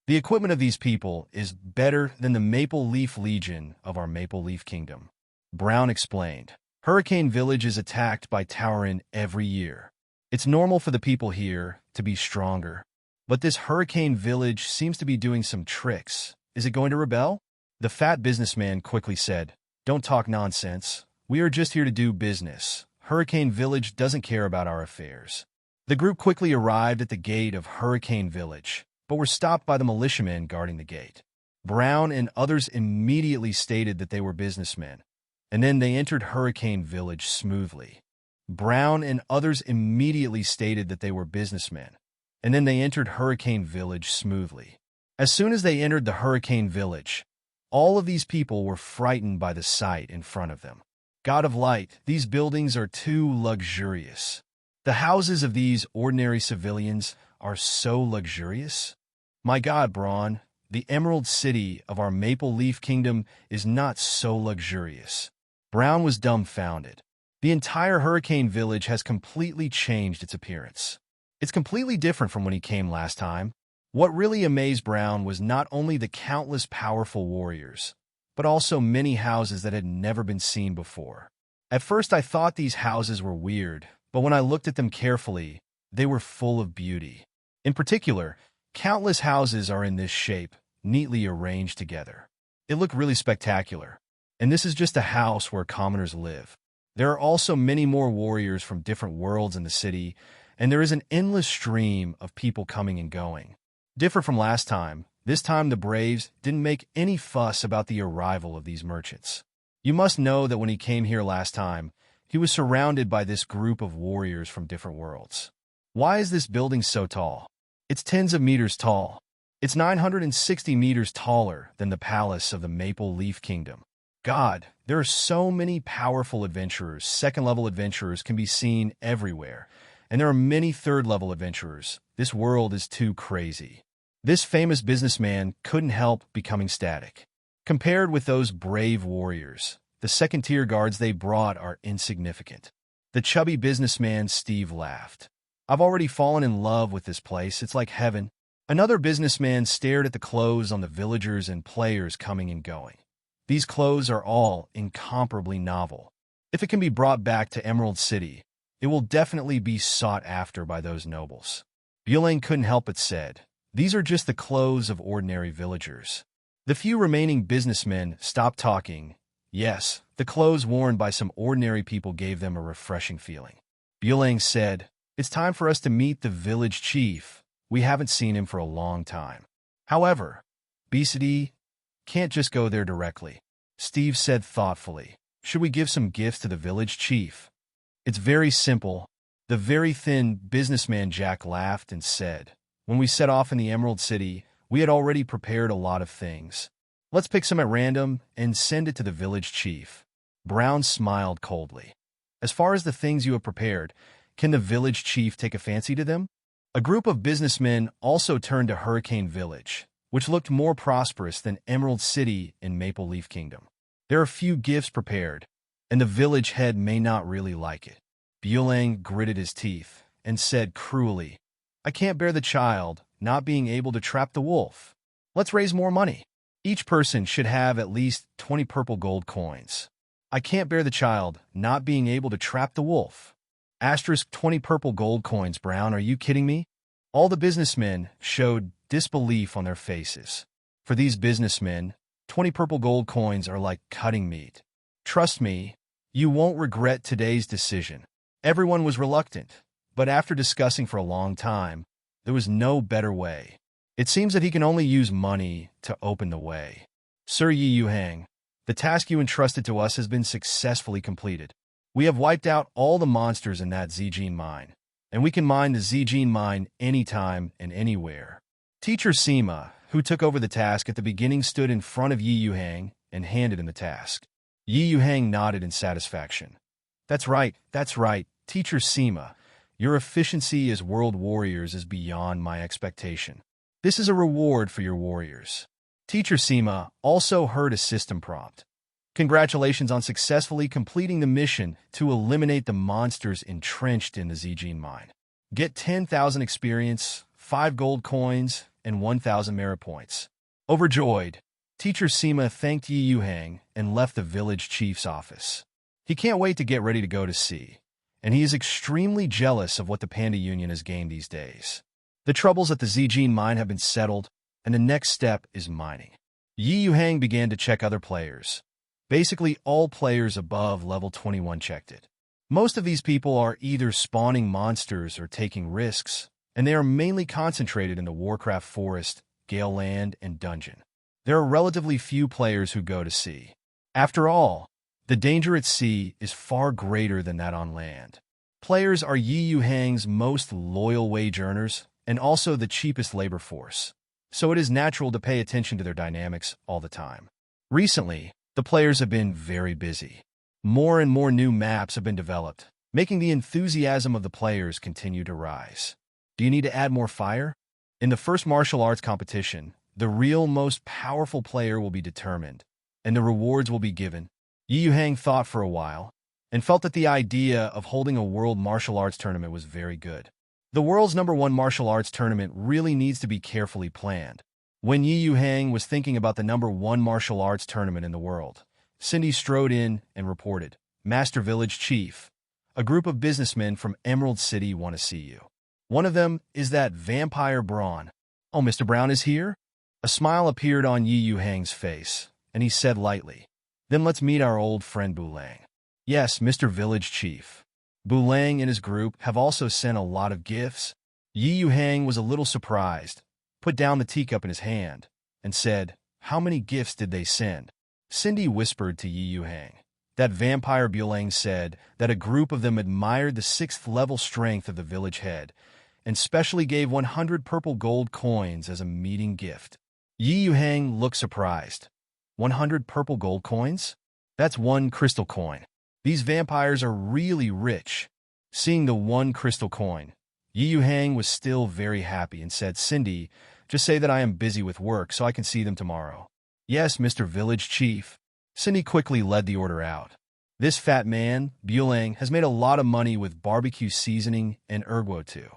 The equipment of these people is better than the Maple Leaf Legion of our Maple Leaf Kingdom. Brown explained. Hurricane Village is attacked by Tauren every year. It's normal for the people here to be stronger. But this Hurricane Village seems to be doing some tricks. Is it going to rebel? The fat businessman quickly said, Don't talk nonsense. We are just here to do business. Hurricane Village doesn't care about our affairs. The group quickly arrived at the gate of Hurricane Village, but were stopped by the militiamen guarding the gate. Brown and others immediately stated that they were businessmen, and then they entered Hurricane Village smoothly. Brown and others immediately stated that they were businessmen, and then they entered Hurricane Village smoothly. As soon as they entered the Hurricane Village, all of these people were frightened by the sight in front of them. God of Light, these buildings are too luxurious. The houses of these ordinary civilians are so luxurious. My God, Braun, the Emerald City of our Maple Leaf Kingdom is not so luxurious. Brown was dumbfounded. The entire Hurricane Village has completely changed its appearance. It's completely different from when he came last time. What really amazed Brown was not only the countless powerful warriors, but also many houses that had never been seen before. At first I thought these houses were weird, but when I looked at them carefully, they were full of beauty. In particular, countless houses are in this shape, neatly arranged together. It looked really spectacular. And this is just a house where commoners live. There are also many more warriors from different worlds in the city, and there is an endless stream of people coming and going. Different from last time, this time the Braves didn't make any fuss about the arrival of these merchants. You must know that when he came here last time, he was surrounded by this group of warriors from different worlds. Why is this building so tall? It's tens of meters tall. It's 960 meters taller than the palace of the Maple Leaf Kingdom. God, there are so many powerful adventurers. Second-level adventurers can be seen everywhere, and there are many third-level adventurers. This world is too crazy. This famous businessman couldn't help becoming static. Compared with those brave warriors, the second-tier guards they brought are insignificant. The chubby businessman Steve laughed. I've already fallen in love with this place. It's like heaven. Another businessman stared at the clothes on the villagers and players coming and going. These clothes are all incomparably novel. If it can be brought back to Emerald City, it will definitely be sought after by those nobles. Yuhang couldn't help but said, these are just the clothes of ordinary villagers. The few remaining businessmen stopped talking. Yes, the clothes worn by some ordinary people gave them a refreshing feeling. Yuhang said, it's time for us to meet the village chief. We haven't seen him for a long time. However, Obesity can't just go there directly. Steve said thoughtfully, should we give some gifts to the village chief? It's very simple. The very thin businessman Jack laughed and said, when we set off in the Emerald City, we had already prepared a lot of things. Let's pick some at random and send it to the village chief. Brown smiled coldly. As far as the things you have prepared, can the village chief take a fancy to them? A group of businessmen also turned to Hurricane Village, which looked more prosperous than Emerald City in Maple Leaf Kingdom. There are few gifts prepared, and the village head may not really like it. Yuhang gritted his teeth and said cruelly, I can't bear the child not being able to trap the wolf. Let's raise more money. Each person should have at least 20 purple gold coins. I can't bear the child not being able to trap the wolf. Asterisk 20 purple gold coins, Brown, are you kidding me? All the businessmen showed disbelief on their faces. For these businessmen, 20 purple gold coins are like cutting meat. Trust me, you won't regret today's decision. Everyone was reluctant, but after discussing for a long time, there was no better way. It seems that he can only use money to open the way. Sir Yuhang, the task you entrusted to us has been successfully completed. We have wiped out all the monsters in that Zijin mine, and we can mine the Zijin mine anytime and anywhere. Teacher Sima, who took over the task at the beginning, stood in front of Yuhang and handed him the task. Yuhang nodded in satisfaction. That's right, Teacher Sima. Your efficiency as world warriors is beyond my expectation. This is a reward for your warriors. Teacher Sima also heard a system prompt. Congratulations on successfully completing the mission to eliminate the monsters entrenched in the Zijin mine. Get 10,000 experience, 5 gold coins, and 1,000 merit points. Overjoyed, Teacher Sima thanked Yuhang and left the village chief's office. He can't wait to get ready to go to sea, and he is extremely jealous of what the Panda Union has gained these days. The troubles at the Zijin mine have been settled, and the next step is mining. Yuhang began to check other players. Basically, all players above level 21 checked it. Most of these people are either spawning monsters or taking risks, and they are mainly concentrated in the Warcraft Forest, Gale Land, and Dungeon. There are relatively few players who go to sea. After all, the danger at sea is far greater than that on land. Players are Yuhang's most loyal wage earners and also the cheapest labor force, so it is natural to pay attention to their dynamics all the time. Recently, the players have been very busy. More and more new maps have been developed, making the enthusiasm of the players continue to rise. Do you need to add more fire? In the first martial arts competition, the real most powerful player will be determined, and the rewards will be given. Yuhang thought for a while, and felt that the idea of holding a world martial arts tournament was very good. The world's #1 martial arts tournament really needs to be carefully planned. When Yuhang was thinking about the #1 martial arts tournament in the world, Cindy strode in and reported, "Master Village Chief, a group of businessmen from Emerald City want to see you. One of them is that vampire Braun." "Oh, Mr. Brown is here?" A smile appeared on Yuhang's face, and he said lightly, "Then let's meet our old friend Bulang." "Yes, Mr. Village Chief." Bulang and his group have also sent a lot of gifts. Yuhang was a little surprised, put down the teacup in his hand, and said, "How many gifts did they send?" Cindy whispered to Yuhang. That vampire Bulang said that a group of them admired the 6th level strength of the village head, and specially gave 100 purple gold coins as a meeting gift. Yuhang looked surprised. 100 purple gold coins? That's 1 crystal coin. These vampires are really rich. Seeing the 1 crystal coin, Yuhang was still very happy and said, "Cindy, just say that I am busy with work so I can see them tomorrow." "Yes, Mr. Village Chief." Cindy quickly led the order out. This fat man, Bulang, has made a lot of money with barbecue seasoning and ergo too.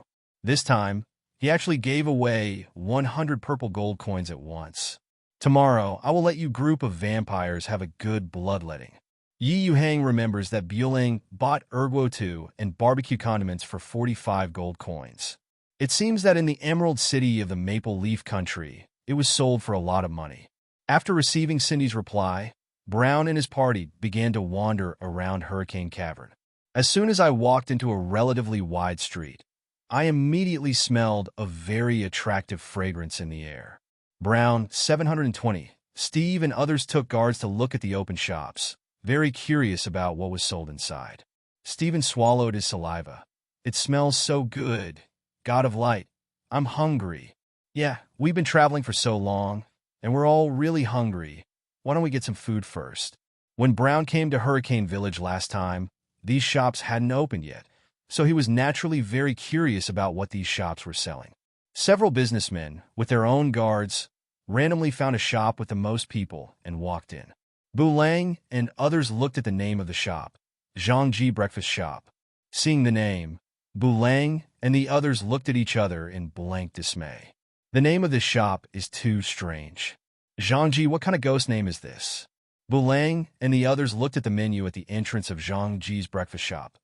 This time, he actually gave away 100 purple gold coins at once. "Tomorrow, I will let you group of vampires have a good bloodletting." Yuhang remembers that Bulang bought ergo too and barbecue condiments for 45 gold coins. It seems that in the Emerald City of the Maple Leaf Country, it was sold for a lot of money. After receiving Cindy's reply, Brown and his party began to wander around Hurricane Cavern. As soon as I walked into a relatively wide street, I immediately smelled a very attractive fragrance in the air. Brown, 720, Steve and others took guards to look at the open shops, very curious about what was sold inside. Steven swallowed his saliva. "It smells so good. God of Light, I'm hungry." "Yeah, we've been traveling for so long, and we're all really hungry. Why don't we get some food first?" When Brown came to Hurricane Village last time, these shops hadn't opened yet, so he was naturally very curious about what these shops were selling. Several businessmen, with their own guards, randomly found a shop with the most people and walked in. Bulang and others looked at the name of the shop, Zhangji Breakfast Shop. Seeing the name, Bulang and the others looked at each other in blank dismay. The name of this shop is too strange. "Zhangji, what kind of ghost name is this?" Bulang and the others looked at the menu at the entrance of Zhangji's breakfast shop.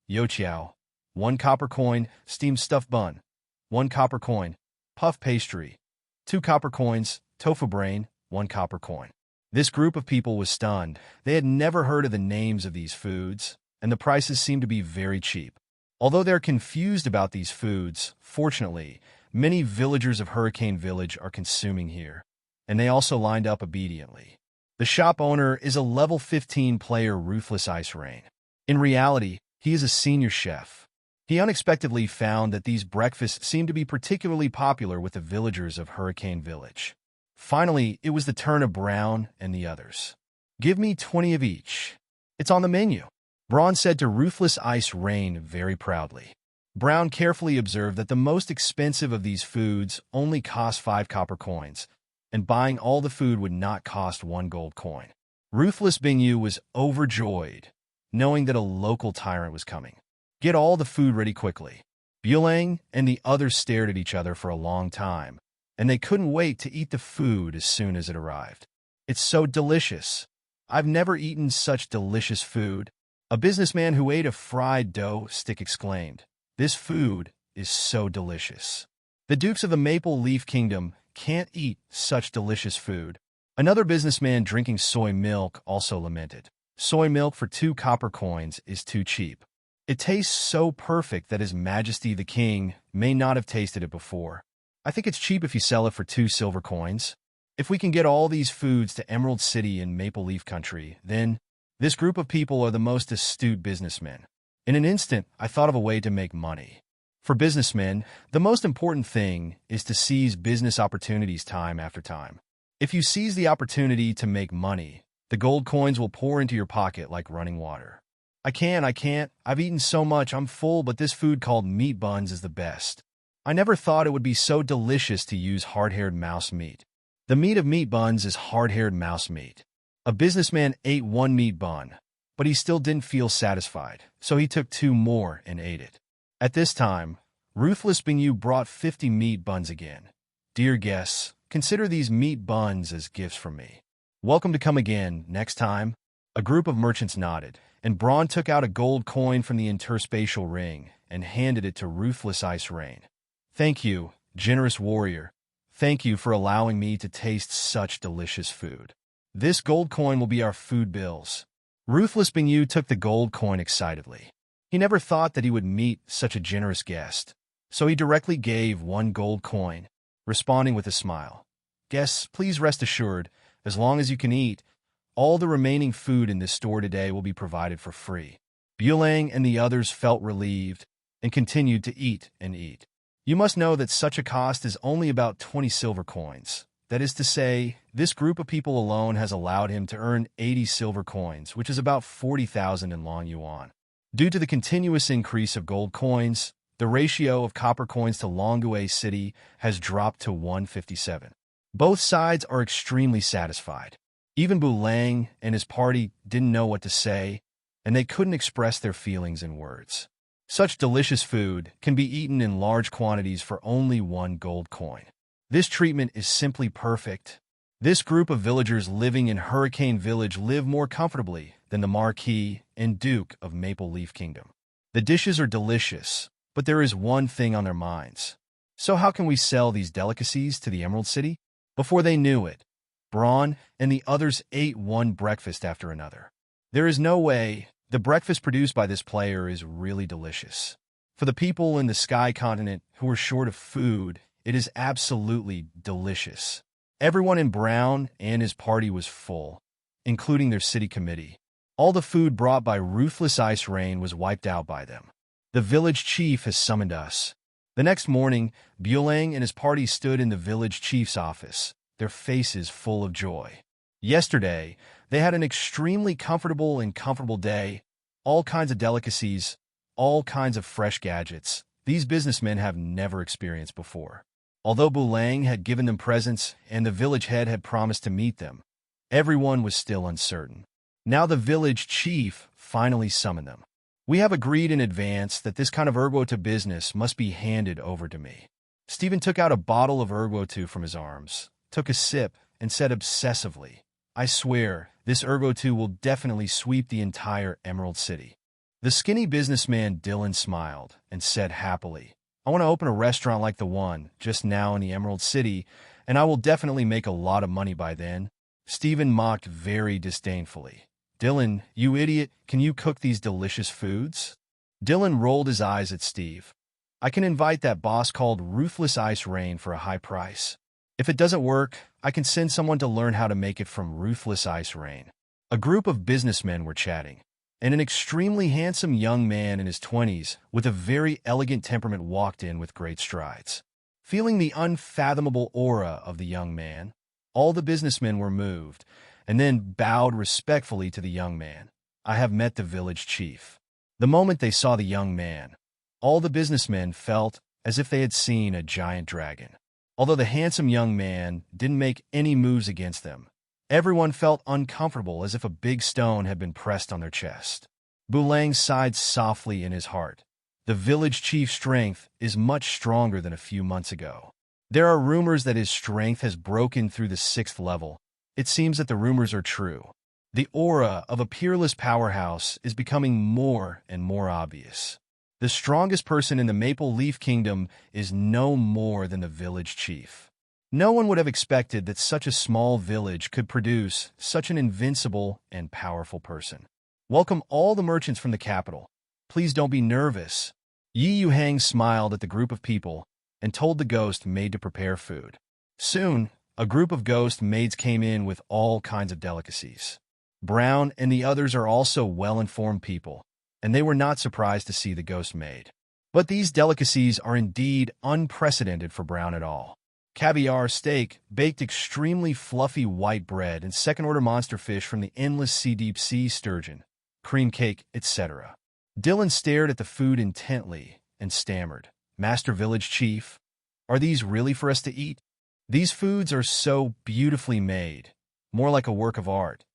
"Youtiao, 1 copper coin, steamed stuffed bun. 1 copper coin, puff pastry. 2 copper coins, tofu brain, 1 copper coin." This group of people was stunned. They had never heard of the names of these foods, and the prices seemed to be very cheap. Although they're confused about these foods, fortunately, many villagers of Hurricane Village are consuming here, and they also lined up obediently. The shop owner is a level 15 player Ruthless Ice Rain. In reality, he is a senior chef. He unexpectedly found that these breakfasts seemed to be particularly popular with the villagers of Hurricane Village. Finally, it was the turn of Brown and the others. "Give me 20 of each. It's on the menu," Braun said to Ruthless Ice Rain very proudly. Brown carefully observed that the most expensive of these foods only cost 5 copper coins, and buying all the food would not cost 1 gold coin. Ruthless Bingyu was overjoyed, knowing that a local tyrant was coming. "Get all the food ready quickly." Bulang and the others stared at each other for a long time, and they couldn't wait to eat the food as soon as it arrived. "It's so delicious. I've never eaten such delicious food." A businessman who ate a fried dough stick exclaimed, "This food is so delicious. The Dukes of the Maple Leaf Kingdom can't eat such delicious food." Another businessman drinking soy milk also lamented, "Soy milk for 2 copper coins is too cheap." It tastes so perfect that His Majesty the King may not have tasted it before. I think it's cheap if you sell it for 2 silver coins. If we can get all these foods to Emerald City in Maple Leaf Country, then this group of people are the most astute businessmen. In an instant, I thought of a way to make money. For businessmen, the most important thing is to seize business opportunities time after time. If you seize the opportunity to make money, the gold coins will pour into your pocket like running water. I can't. I've eaten so much, I'm full, but this food called meat buns is the best. I never thought it would be so delicious to use hard-haired mouse meat. The meat of meat buns is hard-haired mouse meat. A businessman ate 1 meat bun, but he still didn't feel satisfied, so he took 2 more and ate it. At this time, Ruthless Binyu brought 50 meat buns again. Dear guests, consider these meat buns as gifts from me. Welcome to come again next time. A group of merchants nodded, and Braun took out a gold coin from the interspatial ring and handed it to Ruthless Ice Rain. Thank you, generous warrior. Thank you for allowing me to taste such delicious food. This gold coin will be our food bills. Ruthless Binyu took the gold coin excitedly. He never thought that he would meet such a generous guest, so he directly gave 1 gold coin, responding with a smile. Guests, please rest assured, as long as you can eat, all the remaining food in this store today will be provided for free. Yuhang and the others felt relieved and continued to eat and eat. You must know that such a cost is only about 20 silver coins. That is to say, this group of people alone has allowed him to earn 80 silver coins, which is about 40,000 in long yuan. Due to the continuous increase of gold coins, the ratio of copper coins to Longue City has dropped to 157. Both sides are extremely satisfied. Even Bulang and his party didn't know what to say, and they couldn't express their feelings in words. Such delicious food can be eaten in large quantities for only 1 gold coin. This treatment is simply perfect. This group of villagers living in Hurricane Village live more comfortably than the Marquis and Duke of Maple Leaf Kingdom. The dishes are delicious, but there is one thing on their minds. So how can we sell these delicacies to the Emerald City? Before they knew it, Braun and the others ate one breakfast after another. There is no way. The breakfast produced by this player is really delicious. For the people in the Sky Continent who are short of food, it is absolutely delicious. Everyone in Brown and his party was full, including their city committee. All the food brought by Ruthless Ice Rain was wiped out by them. The village chief has summoned us. The next morning, Bulang and his party stood in the village chief's office, their faces full of joy. Yesterday, they had an extremely comfortable day, all kinds of delicacies, all kinds of fresh gadgets these businessmen have never experienced before. Although Bulang had given them presents and the village head had promised to meet them, everyone was still uncertain. Now the village chief finally summoned them. We have agreed in advance that this kind of ergo-to business must be handed over to me. Stephen took out a bottle of ergo-to from his arms, took a sip, and said obsessively, I swear, this ergo-to will definitely sweep the entire Emerald City. The skinny businessman Dylan smiled and said happily, I want to open a restaurant like the one just now in the Emerald City, and I will definitely make a lot of money by then. Stephen mocked very disdainfully. Dylan, you idiot, can you cook these delicious foods? Dylan rolled his eyes at Steve. I can invite that boss called Ruthless Ice Rain for a high price. If it doesn't work, I can send someone to learn how to make it from Ruthless Ice Rain. A group of businessmen were chatting, and an extremely handsome young man in his 20s with a very elegant temperament walked in with great strides. Feeling the unfathomable aura of the young man, all the businessmen were moved, and then bowed respectfully to the young man. I have met the village chief. The moment they saw the young man, all the businessmen felt as if they had seen a giant dragon. Although the handsome young man didn't make any moves against them, everyone felt uncomfortable as if a big stone had been pressed on their chest. Bulang sighed softly in his heart. The village chief's strength is much stronger than a few months ago. There are rumors that his strength has broken through the 6th level. It seems that the rumors are true. The aura of a peerless powerhouse is becoming more and more obvious. The strongest person in the Maple Leaf Kingdom is no more than the village chief. No one would have expected that such a small village could produce such an invincible and powerful person. Welcome all the merchants from the capital. Please don't be nervous. Yuhang smiled at the group of people and told the ghost maid to prepare food. Soon, a group of ghost maids came in with all kinds of delicacies. Brown and the others are also well-informed people, and they were not surprised to see the ghost maid. But these delicacies are indeed unprecedented for Brown at all. Caviar steak, baked extremely fluffy white bread, and second-order monster fish from the endless sea deep sea sturgeon, cream cake, etc. Dylan stared at the food intently and stammered, "Master Village Chief, are these really for us to eat? These foods are so beautifully made, more like a work of art."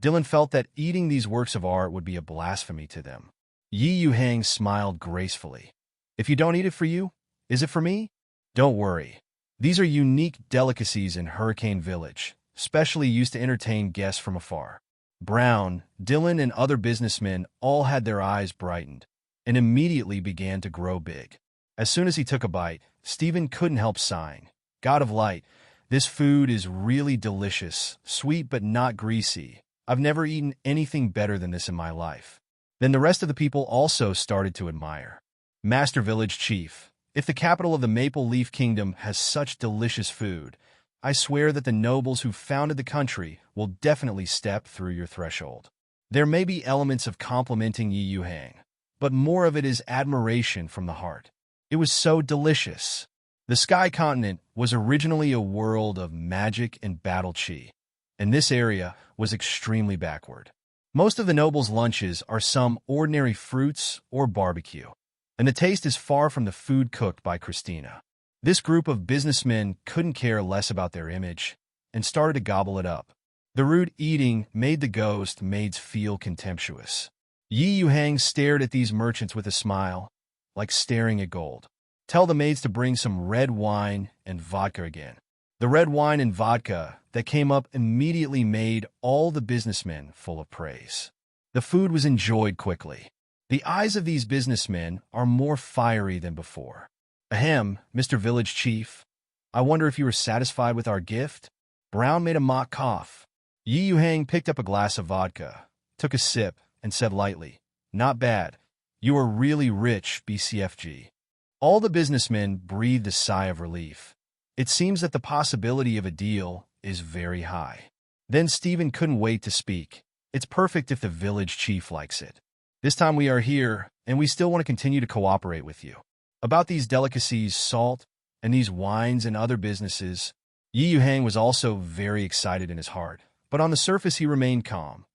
Dylan felt that eating these works of art would be a blasphemy to them. Yuhang smiled gracefully. "If you don't eat it for you, is it for me? Don't worry. These are unique delicacies in Hurricane Village, specially used to entertain guests from afar." Brown, Dylan, and other businessmen all had their eyes brightened and immediately began to grow big. As soon as he took a bite, Stephen couldn't help sighing. "God of Light, this food is really delicious, sweet but not greasy. I've never eaten anything better than this in my life." Then the rest of the people also started to admire. "Master Village Chief, if the capital of the Maple Leaf Kingdom has such delicious food, I swear that the nobles who founded the country will definitely step through your threshold." There may be elements of complimenting Yuhang, but more of it is admiration from the heart. It was so delicious. The Sky Continent was originally a world of magic and battle chi, and this area was extremely backward. Most of the nobles' lunches are some ordinary fruits or barbecue, and the taste is far from the food cooked by Christina. This group of businessmen couldn't care less about their image and started to gobble it up. The rude eating made the ghost maids feel contemptuous. Yuhang stared at these merchants with a smile, like staring at gold. "Tell the maids to bring some red wine and vodka again." The red wine and vodka that came up immediately made all the businessmen full of praise. The food was enjoyed quickly. The eyes of these businessmen are more fiery than before. "Ahem, Mr. Village Chief, I wonder if you were satisfied with our gift?" Brown made a mock cough. Yuhang picked up a glass of vodka, took a sip, and said lightly, "Not bad. You are really rich, BCFG." All the businessmen breathed a sigh of relief. It seems that the possibility of a deal is very high. Then Stephen couldn't wait to speak. "It's perfect if the village chief likes it. This time we are here, and we still want to continue to cooperate with you. About these delicacies, salt, and these wines and other businesses." Yuhang was also very excited in his heart, but on the surface he remained calm.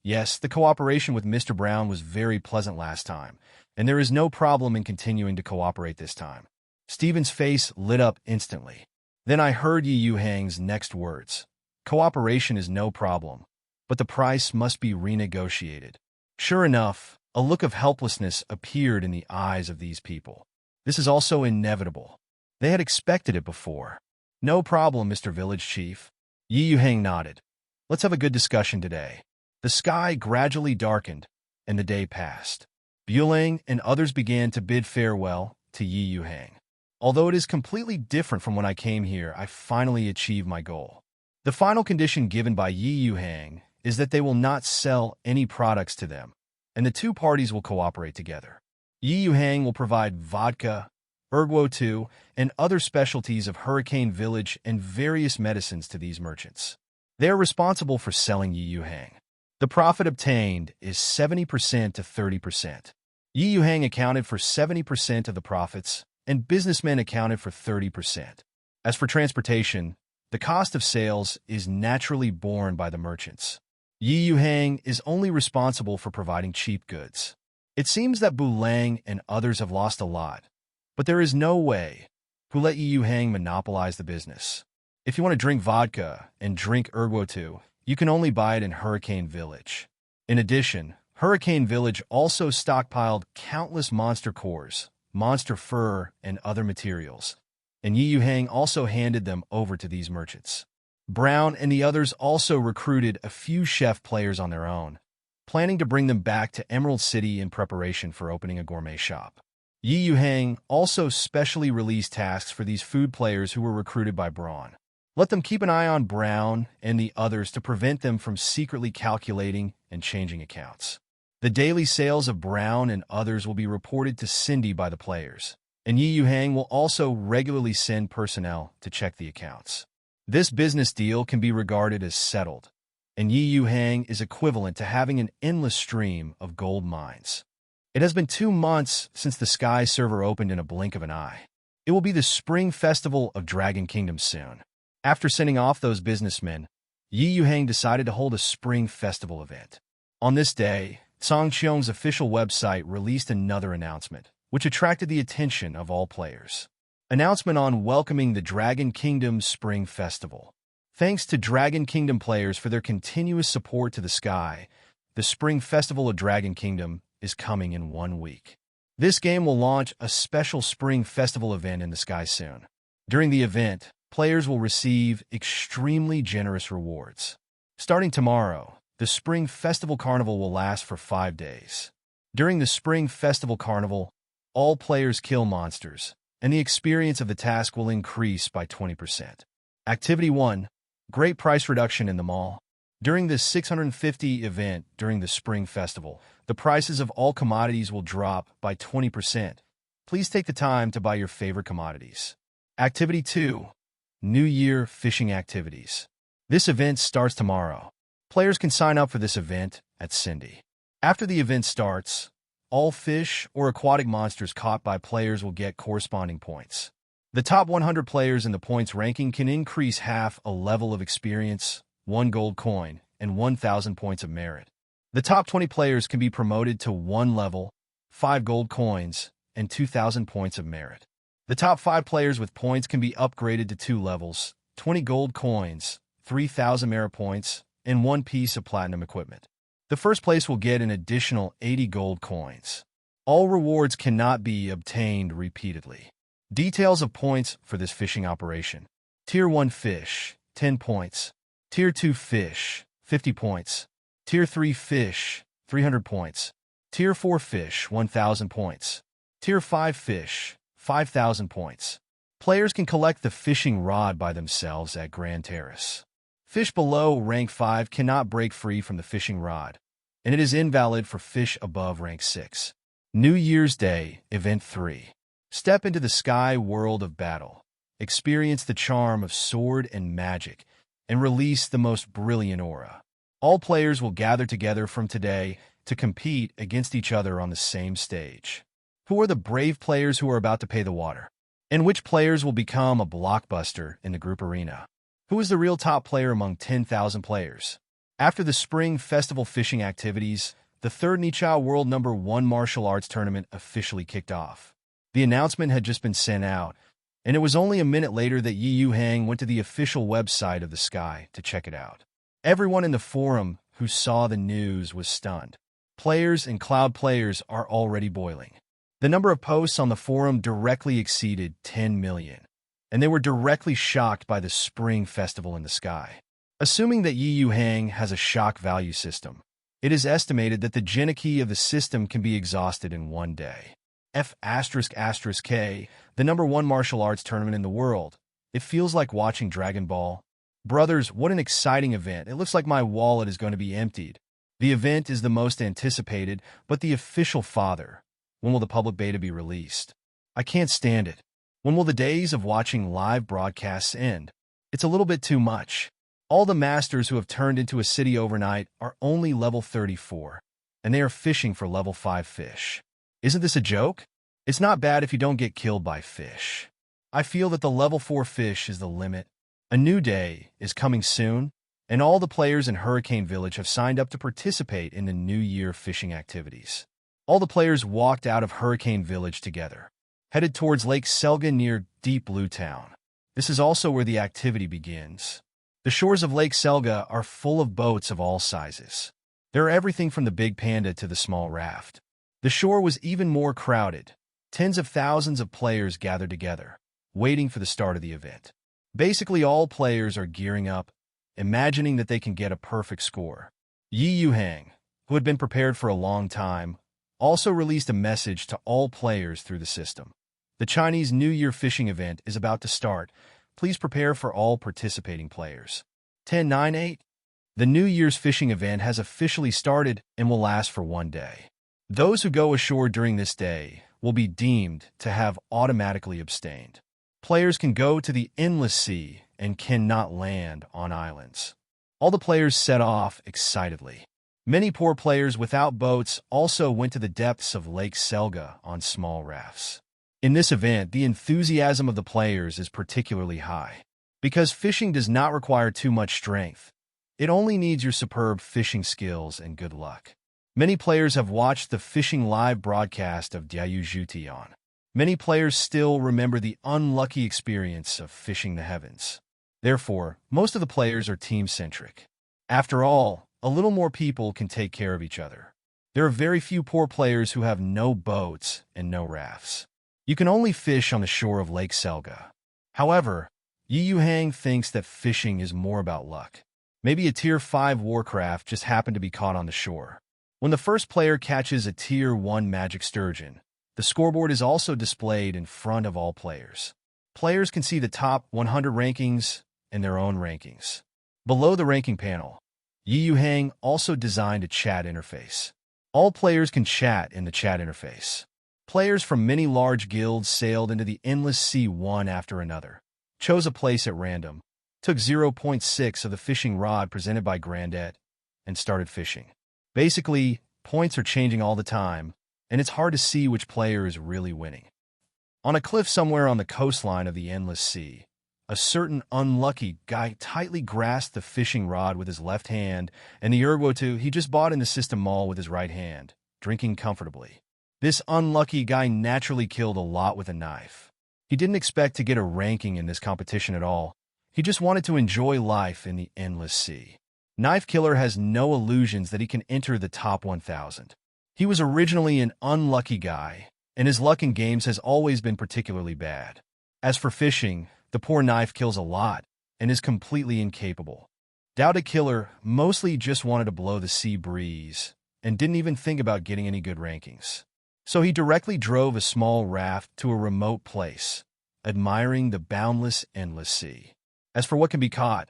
"Yes, the cooperation with Mr. Brown was very pleasant last time, and there is no problem in continuing to cooperate this time." Stephen's face lit up instantly. Then I heard Yuhang's next words. "Cooperation is no problem, but the price must be renegotiated." Sure enough, a look of helplessness appeared in the eyes of these people. This is also inevitable. They had expected it before. "No problem, Mr. Village Chief." Yuhang nodded. "Let's have a good discussion today." The sky gradually darkened, and the day passed. Bulang and others began to bid farewell to Yuhang. "Although it is completely different from when I came here, I finally achieved my goal." The final condition given by Yuhang is that they will not sell any products to them, and the two parties will cooperate together. Yuhang will provide vodka, erguo, and other specialties of Hurricane Village and various medicines to these merchants. They are responsible for selling Yuhang. The profit obtained is 70% to 30%. Yuhang accounted for 70% of the profits, and businessmen accounted for 30%. As for transportation, the cost of sales is naturally borne by the merchants. Yuhang is only responsible for providing cheap goods. It seems that Bulang and others have lost a lot, but there is no way to let Yuhang monopolize the business. If you want to drink vodka and drink erguo, you can only buy it in Hurricane Village. In addition, Hurricane Village also stockpiled countless monster cores, monster fur, and other materials, and Yuhang also handed them over to these merchants. Brown and the others also recruited a few chef players on their own, planning to bring them back to Emerald City in preparation for opening a gourmet shop. Yuhang also specially released tasks for these food players who were recruited by Braun. Let them keep an eye on Brown and the others to prevent them from secretly calculating and changing accounts. The daily sales of Brown and others will be reported to Cindy by the players, and Yuhang will also regularly send personnel to check the accounts. This business deal can be regarded as settled, and Yuhang is equivalent to having an endless stream of gold mines. It has been 2 months since the Sky server opened in a blink of an eye. It will be the Spring Festival of Dragon Kingdom soon. After sending off those businessmen, Yuhang decided to hold a Spring Festival event. On this day, Songqiong's official website released another announcement, which attracted the attention of all players. Announcement on welcoming the Dragon Kingdom Spring Festival. Thanks to Dragon Kingdom players for their continuous support to the Sky, the Spring Festival of Dragon Kingdom is coming in 1 week. This game will launch a special Spring Festival event in the Sky soon. During the event, players will receive extremely generous rewards. Starting tomorrow, the Spring Festival Carnival will last for 5 days. During the Spring Festival Carnival, all players kill monsters, and the experience of the task will increase by 20%. Activity 1. Great price reduction in the mall. During this 650 event during the Spring Festival, the prices of all commodities will drop by 20%. Please take the time to buy your favorite commodities. Activity 2. New Year Fishing Activities. This event starts tomorrow. Players can sign up for this event at Cindy. After the event starts, all fish or aquatic monsters caught by players will get corresponding points. The top 100 players in the points ranking can increase half a level of experience, 1 gold coin, and 1,000 points of merit. The top 20 players can be promoted to 1 level, 5 gold coins, and 2,000 points of merit. The top 5 players with points can be upgraded to 2 levels, 20 gold coins, 3,000 merit points, and 1 piece of platinum equipment. The first place will get an additional 80 gold coins. All rewards cannot be obtained repeatedly. Details of points for this fishing operation. Tier 1 fish, 10 points. Tier 2 fish, 50 points. Tier 3 fish, 300 points. Tier 4 fish, 1,000 points. Tier 5 fish, 5,000 points. Players can collect the fishing rod by themselves at Grand Terrace. Fish below rank 5 cannot break free from the fishing rod, and it is invalid for fish above rank 6. New Year's Day, Event 3. Step into the Sky world of battle. Experience the charm of sword and magic, and release the most brilliant aura. All players will gather together from today to compete against each other on the same stage. Who are the brave players who are about to pay the water? And which players will become a blockbuster in the group arena? Who is the real top player among 10,000 players? After the Spring Festival fishing activities, the third Nichao World No. 1 Martial Arts Tournament officially kicked off. The announcement had just been sent out, and it was only a minute later that Yuhang went to the official website of the Sky to check it out. Everyone in the forum who saw the news was stunned. Players and cloud players are already boiling. The number of posts on the forum directly exceeded 10 million, and they were directly shocked by the Spring Festival in the Sky. Assuming that Yuhang has a shock value system, it is estimated that the Genichi of the system can be exhausted in 1 day. F***K, the number 1 martial arts tournament in the world. It feels like watching Dragon Ball. Brothers, what an exciting event. It looks like my wallet is going to be emptied. The event is the most anticipated, but the official father. When will the public beta be released? I can't stand it. When will the days of watching live broadcasts end? It's a little bit too much. All the masters who have turned into a city overnight are only level 34, and they are fishing for level 5 fish. Isn't this a joke? It's not bad if you don't get killed by fish. I feel that the level 4 fish is the limit. A new day is coming soon, and all the players in Hurricane Village have signed up to participate in the New Year fishing activities. All the players walked out of Hurricane Village together, headed towards Lake Selga near Deep Blue Town. This is also where the activity begins. The shores of Lake Selga are full of boats of all sizes. There are everything from the big panda to the small raft. The shore was even more crowded. Tens of thousands of players gathered together, waiting for the start of the event. Basically, all players are gearing up, imagining that they can get a perfect score. Yuhang, who had been prepared for a long time, also released a message to all players through the system. The Chinese New Year fishing event is about to start. Please prepare for all participating players. 10-9-8. The New Year's fishing event has officially started and will last for one day. Those who go ashore during this day will be deemed to have automatically abstained. Players can go to the endless sea and cannot land on islands. All the players set off excitedly. Many poor players without boats also went to the depths of Lake Selga on small rafts. In this event, the enthusiasm of the players is particularly high. Because fishing does not require too much strength, it only needs your superb fishing skills and good luck. Many players have watched the fishing live broadcast of Yuhang. Many players still remember the unlucky experience of fishing the heavens. Therefore, most of the players are team-centric. After all, a little more people can take care of each other. There are very few poor players who have no boats and no rafts. You can only fish on the shore of Lake Selga. However, Yuhang thinks that fishing is more about luck. Maybe a Tier 5 warcraft just happened to be caught on the shore. When the first player catches a Tier 1 magic sturgeon, the scoreboard is also displayed in front of all players. Players can see the top 100 rankings and their own rankings. Below the ranking panel, Yuhang also designed a chat interface. All players can chat in the chat interface. Players from many large guilds sailed into the endless sea one after another, chose a place at random, took 0.6 of the fishing rod presented by Grandet, and started fishing. Basically, points are changing all the time, and it's hard to see which player is really winning. On a cliff somewhere on the coastline of the endless sea, a certain unlucky guy tightly grasped the fishing rod with his left hand and the ergotu he just bought in the system mall with his right hand, drinking comfortably. This unlucky guy naturally killed a lot with a knife. He didn't expect to get a ranking in this competition at all. He just wanted to enjoy life in the endless sea. Knife Killer has no illusions that he can enter the top 1,000. He was originally an unlucky guy, and his luck in games has always been particularly bad. As for fishing, the poor knife kills a lot and is completely incapable. Dowda Killer mostly just wanted to blow the sea breeze and didn't even think about getting any good rankings. So he directly drove a small raft to a remote place, admiring the boundless, endless sea. As for what can be caught,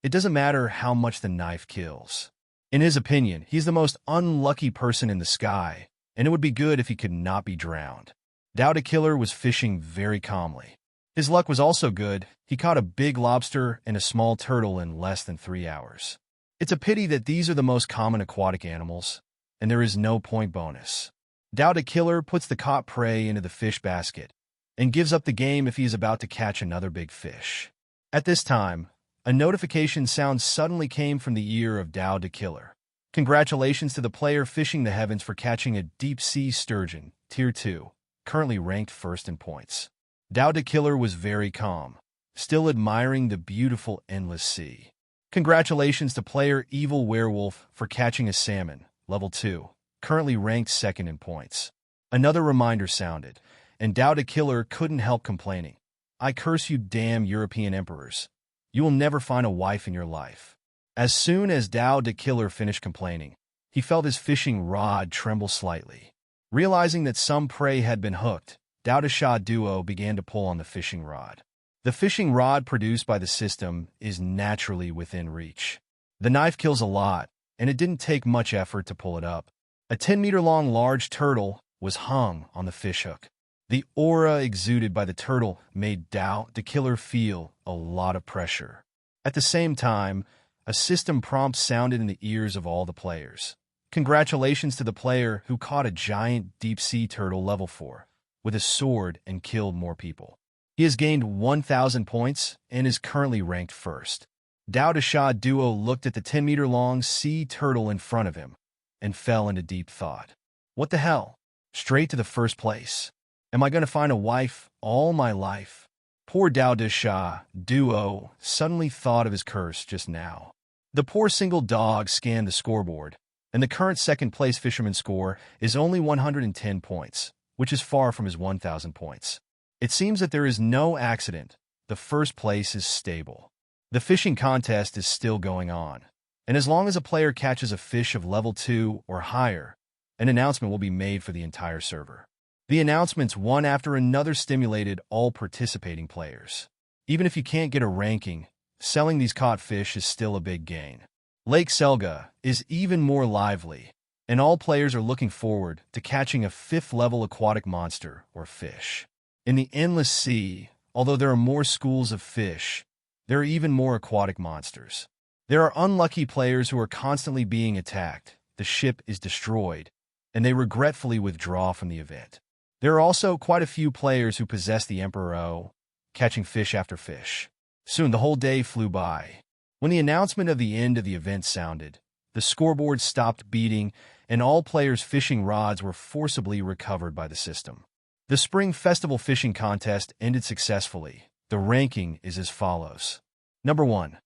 it doesn't matter how much the knife kills. In his opinion, he's the most unlucky person in the sky, and it would be good if he could not be drowned. Dowda Killer was fishing very calmly. His luck was also good. He caught a big lobster and a small turtle in less than 3 hours. It's a pity that these are the most common aquatic animals, and there is no point bonus. Dowda Killer puts the caught prey into the fish basket and gives up the game if he is about to catch another big fish. At this time, a notification sound suddenly came from the ear of Dowda Killer. Congratulations to the player fishing the heavens for catching a deep-sea sturgeon, Tier 2, currently ranked first in points. Dowda Killer was very calm, still admiring the beautiful endless sea. Congratulations to player Evil Werewolf for catching a salmon, level 2, currently ranked second in points. Another reminder sounded, and Dowda Killer couldn't help complaining. I curse you damn European emperors. You will never find a wife in your life. As soon as Dowda Killer finished complaining, he felt his fishing rod tremble slightly. Realizing that some prey had been hooked, Dowda Shah Duo began to pull on the fishing rod. The fishing rod produced by the system is naturally within reach. The knife kills a lot, and it didn't take much effort to pull it up. A 10-meter-long large turtle was hung on the fishhook. The aura exuded by the turtle made Dowda Killer feel a lot of pressure. At the same time, a system prompt sounded in the ears of all the players. Congratulations to the player who caught a giant deep-sea turtle level 4 with a sword and killed more people. He has gained 1,000 points and is currently ranked first. Dowda Shah Duo looked at the 10-meter-long sea turtle in front of him and fell into deep thought. What the hell? Straight to the first place. Am I going to find a wife all my life? Poor Dowda Shah Duo suddenly thought of his curse just now. The poor single dog scanned the scoreboard, and the current second-place fisherman score is only 110 points, which is far from his 1,000 points. It seems that there is no accident. The first place is stable. The fishing contest is still going on, and as long as a player catches a fish of level 2 or higher, an announcement will be made for the entire server. The announcements one after another stimulated all participating players. Even if you can't get a ranking, selling these caught fish is still a big gain. Lake Selga is even more lively, and all players are looking forward to catching a 5th-level aquatic monster or fish. In the Endless Sea, although there are more schools of fish, there are even more aquatic monsters. There are unlucky players who are constantly being attacked, the ship is destroyed, and they regretfully withdraw from the event. There are also quite a few players who possess the Emperor O, catching fish after fish. Soon the whole day flew by. When the announcement of the end of the event sounded, the scoreboard stopped beating, and all players' fishing rods were forcibly recovered by the system. The Spring Festival Fishing Contest ended successfully. The ranking is as follows. Number 1.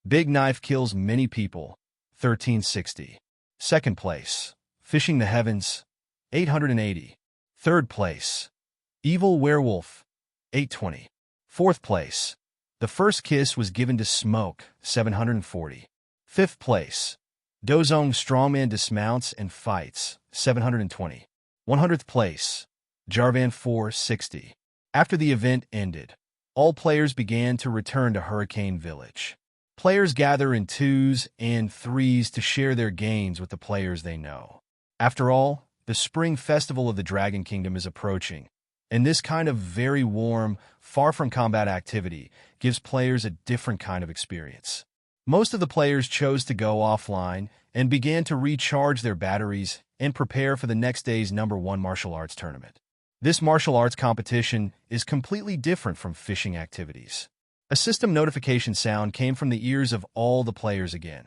Big Knife Kills Many People, 1360. Second place, Fishing the Heavens, 880. Third place, Evil Werewolf, 820. Fourth place, The First Kiss Was Given to Smoke, 740. Fifth place, Dozong Strongman Dismounts and Fights, 720. 100th place, Jarvan 460. After the event ended, all players began to return to Hurricane Village. Players gather in 2s and 3s to share their gains with the players they know. After all, the Spring Festival of the Dragon Kingdom is approaching, and this kind of very warm, far-from-combat activity gives players a different kind of experience. Most of the players chose to go offline and began to recharge their batteries and prepare for the next day's number 1 martial arts tournament. This martial arts competition is completely different from fishing activities. A system notification sound came from the ears of all the players again.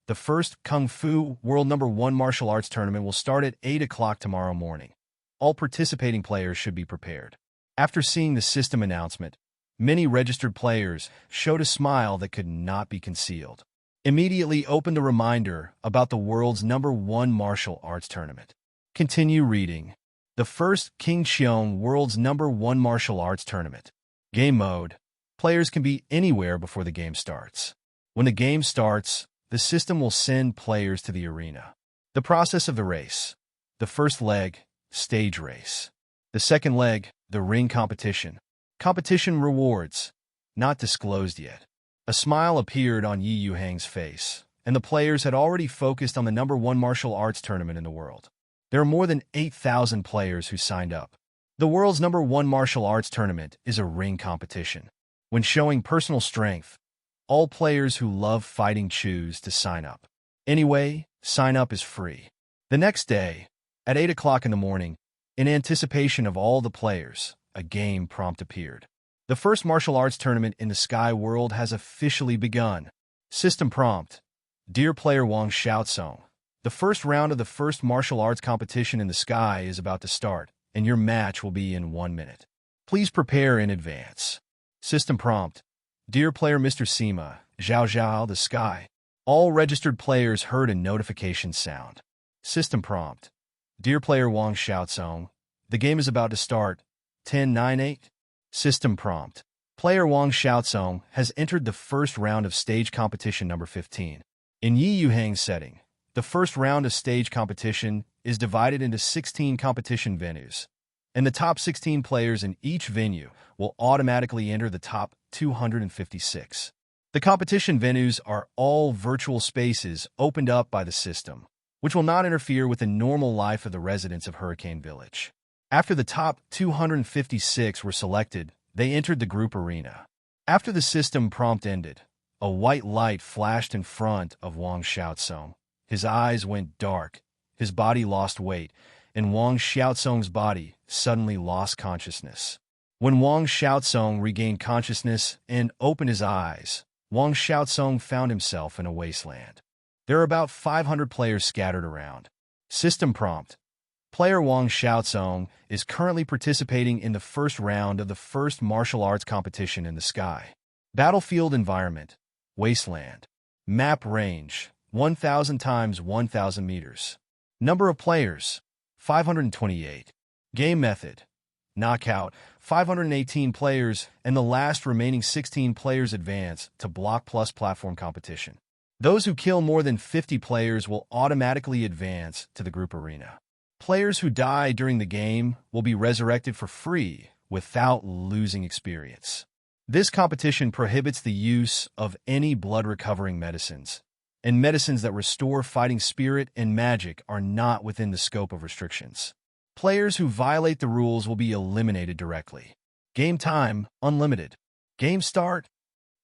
The first Kung Fu World number 1 martial arts tournament will start at 8 o'clock tomorrow morning. All participating players should be prepared. After seeing the system announcement, many registered players showed a smile that could not be concealed. Immediately opened a reminder about the world's number 1 martial arts tournament. Continue reading. The first King Xiong World's number 1 martial arts tournament. Game mode. Players can be anywhere before the game starts. When the game starts, the system will send players to the arena. The process of the race. The first leg, stage race. The second leg, the ring competition. Competition rewards, not disclosed yet. A smile appeared on Yuhang's face, and the players had already focused on the number 1 martial arts tournament in the world. There are more than 8,000 players who signed up. The world's number 1 martial arts tournament is a ring competition. When showing personal strength, all players who love fighting choose to sign up. Anyway, sign up is free. The next day, at 8 o'clock in the morning, in anticipation of all the players, a game prompt appeared. The first martial arts tournament in the Sky World has officially begun. System prompt. Dear player Wang Xiaosong, the first round of the first martial arts competition in the sky is about to start, and your match will be in 1 minute. Please prepare in advance. System prompt. Dear player Mr. Sima, Zhao Zhao, the sky. All registered players heard a notification sound. System prompt. Dear player Wang Xiaosong, the game is about to start. 10-9-8. System prompt. Player Wang Xiaosong has entered the first round of stage competition number 15. In Yuhang's setting, the first round of stage competition is divided into 16 competition venues, and the top 16 players in each venue will automatically enter the top 256. The competition venues are all virtual spaces opened up by the system, which will not interfere with the normal life of the residents of Hurricane Village. After the top 256 were selected, they entered the group arena. After the system prompt ended, a white light flashed in front of Wang Xiaosong. His eyes went dark, his body lost weight, and Wang Xiaosong's body suddenly lost consciousness. When Wang Xiaosong regained consciousness and opened his eyes, Wang Xiaosong found himself in a wasteland. There are about 500 players scattered around. System prompt. Player Wang Xiaosong is currently participating in the first round of the first martial arts competition in the sky. Battlefield environment. Wasteland. Map range. 1,000 times 1,000 meters. Number of players. 528. Game method. Knockout. 518 players, and the last remaining 16 players advance to Block Plus platform competition. Those who kill more than 50 players will automatically advance to the group arena. Players who die during the game will be resurrected for free without losing experience. This competition prohibits the use of any blood-recovering medicines, and medicines that restore fighting spirit and magic are not within the scope of restrictions. Players who violate the rules will be eliminated directly. Game time, unlimited. Game start.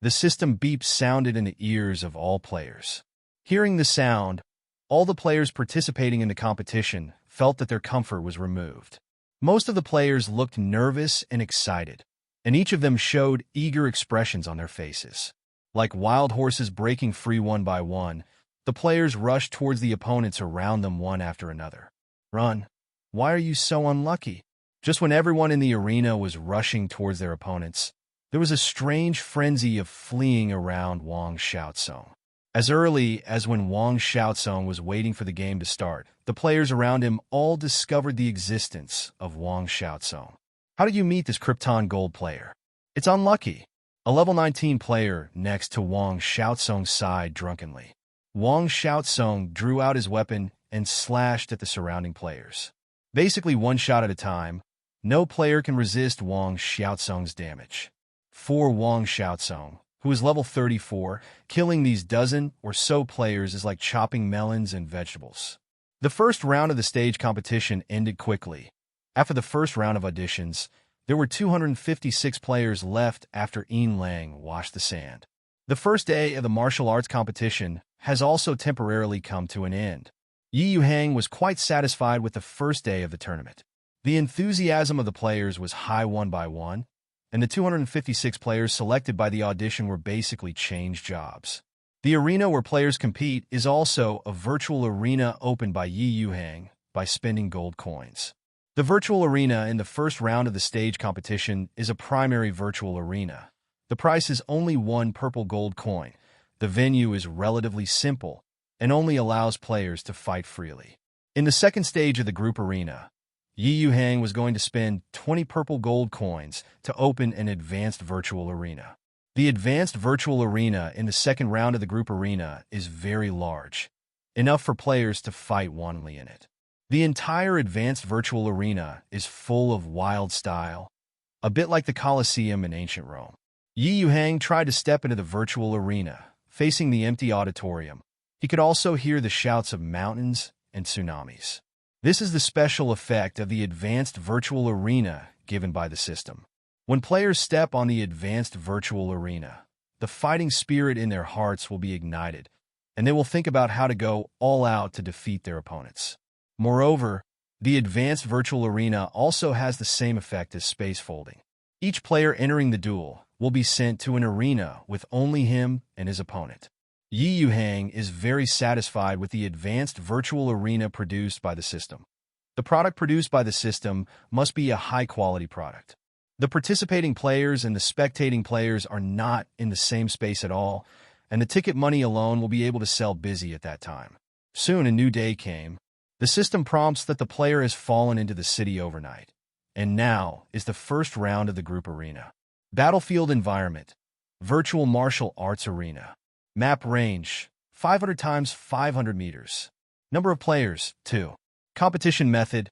The system beep sounded in the ears of all players. Hearing the sound, all the players participating in the competition felt that their comfort was removed. Most of the players looked nervous and excited, and each of them showed eager expressions on their faces. Like wild horses breaking free one by one, the players rushed towards the opponents around them one after another. Run. Why are you so unlucky? Just when everyone in the arena was rushing towards their opponents, there was a strange frenzy of fleeing around Wang Xiaozong. As early as when Wang Xiaozong was waiting for the game to start, the players around him all discovered the existence of Wang Xiaozong. How did you meet this Krypton Gold player? It's unlucky. A level 19 player next to Wang Xiaozong sighed drunkenly. Wang Xiaozong drew out his weapon and slashed at the surrounding players. Basically one shot at a time, no player can resist Wang Xiaozong's damage. For Wang Xiaozong, who is level 34, killing these dozen or so players is like chopping melons and vegetables. The first round of the stage competition ended quickly. After the first round of auditions, there were 256 players left after Yin Lang washed the sand. The first day of the martial arts competition has also temporarily come to an end. Yuhang was quite satisfied with the first day of the tournament. The enthusiasm of the players was high one by one, and the 256 players selected by the audition were basically changed jobs. The arena where players compete is also a virtual arena opened by Yuhang by spending gold coins. The virtual arena in the first round of the stage competition is a primary virtual arena. The price is only 1 purple gold coin. The venue is relatively simple and only allows players to fight freely. In the second stage of the group arena, Yuhang was going to spend 20 purple gold coins to open an advanced virtual arena. The advanced virtual arena in the second round of the group arena is very large, enough for players to fight wantonly in it. The entire advanced virtual arena is full of wild style, a bit like the Colosseum in ancient Rome. Yuhang tried to step into the virtual arena, facing the empty auditorium. He could also hear the shouts of mountains and tsunamis. This is the special effect of the advanced virtual arena given by the system. When players step on the advanced virtual arena, the fighting spirit in their hearts will be ignited, and they will think about how to go all out to defeat their opponents. Moreover, the advanced virtual arena also has the same effect as space folding. Each player entering the duel will be sent to an arena with only him and his opponent. Yuhang is very satisfied with the advanced virtual arena produced by the system. The product produced by the system must be a high-quality product. The participating players and the spectating players are not in the same space at all, and the ticket money alone will be able to sell busy at that time. Soon a new day came. The system prompts that the player has fallen into the city overnight, and now is the first round of the group arena. Battlefield environment, virtual martial arts arena. Map range, 500 times 500 meters. Number of players, 2. Competition method,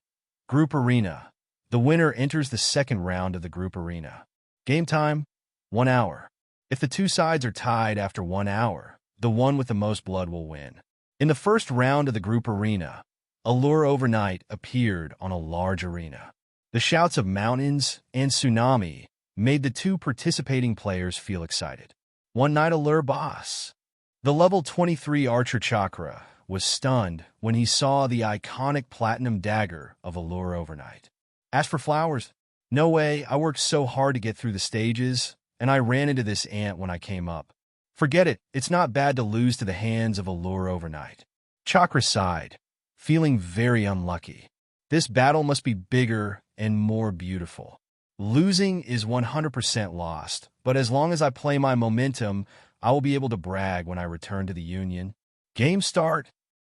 group arena. The winner enters the second round of the group arena. Game time, 1 hour. If the two sides are tied after 1 hour, the one with the most blood will win. In the first round of the group arena, a lure overnight appeared on a large arena. The shouts of mountains and tsunami made the two participating players feel excited. One night allure boss. The level 23 archer Chakra was stunned when he saw the iconic platinum dagger of allure overnight. Ask for flowers? No way, I worked so hard to get through the stages, and I ran into this ant when I came up. Forget it, it's not bad to lose to the hands of allure overnight. Chakra sighed, feeling very unlucky. This battle must be bigger and more beautiful. Losing is 100% lost, but as long as I play my momentum, I will be able to brag when I return to the Union. Game start.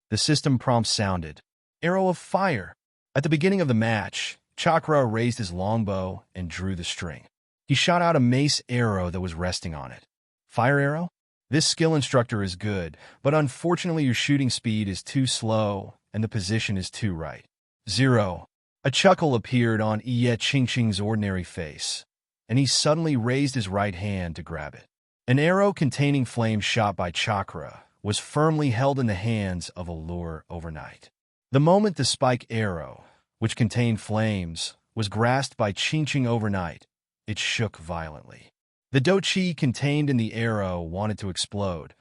The system prompt sounded. Arrow of fire. At the beginning of the match, Chakra raised his longbow and drew the string. He shot out a mace arrow that was resting on it. Fire arrow? This skill instructor is good, but unfortunately your shooting speed is too slow and the position is too right. 0. A chuckle appeared on Ye Qingqing's ordinary face, and he suddenly raised his right hand to grab it. An arrow containing flame shot by Chakra was firmly held in the hands of Allure overnight. The moment the spike arrow, which contained flames, was grasped by Ching overnight, it shook violently. The do-chi contained in the arrow wanted to explode,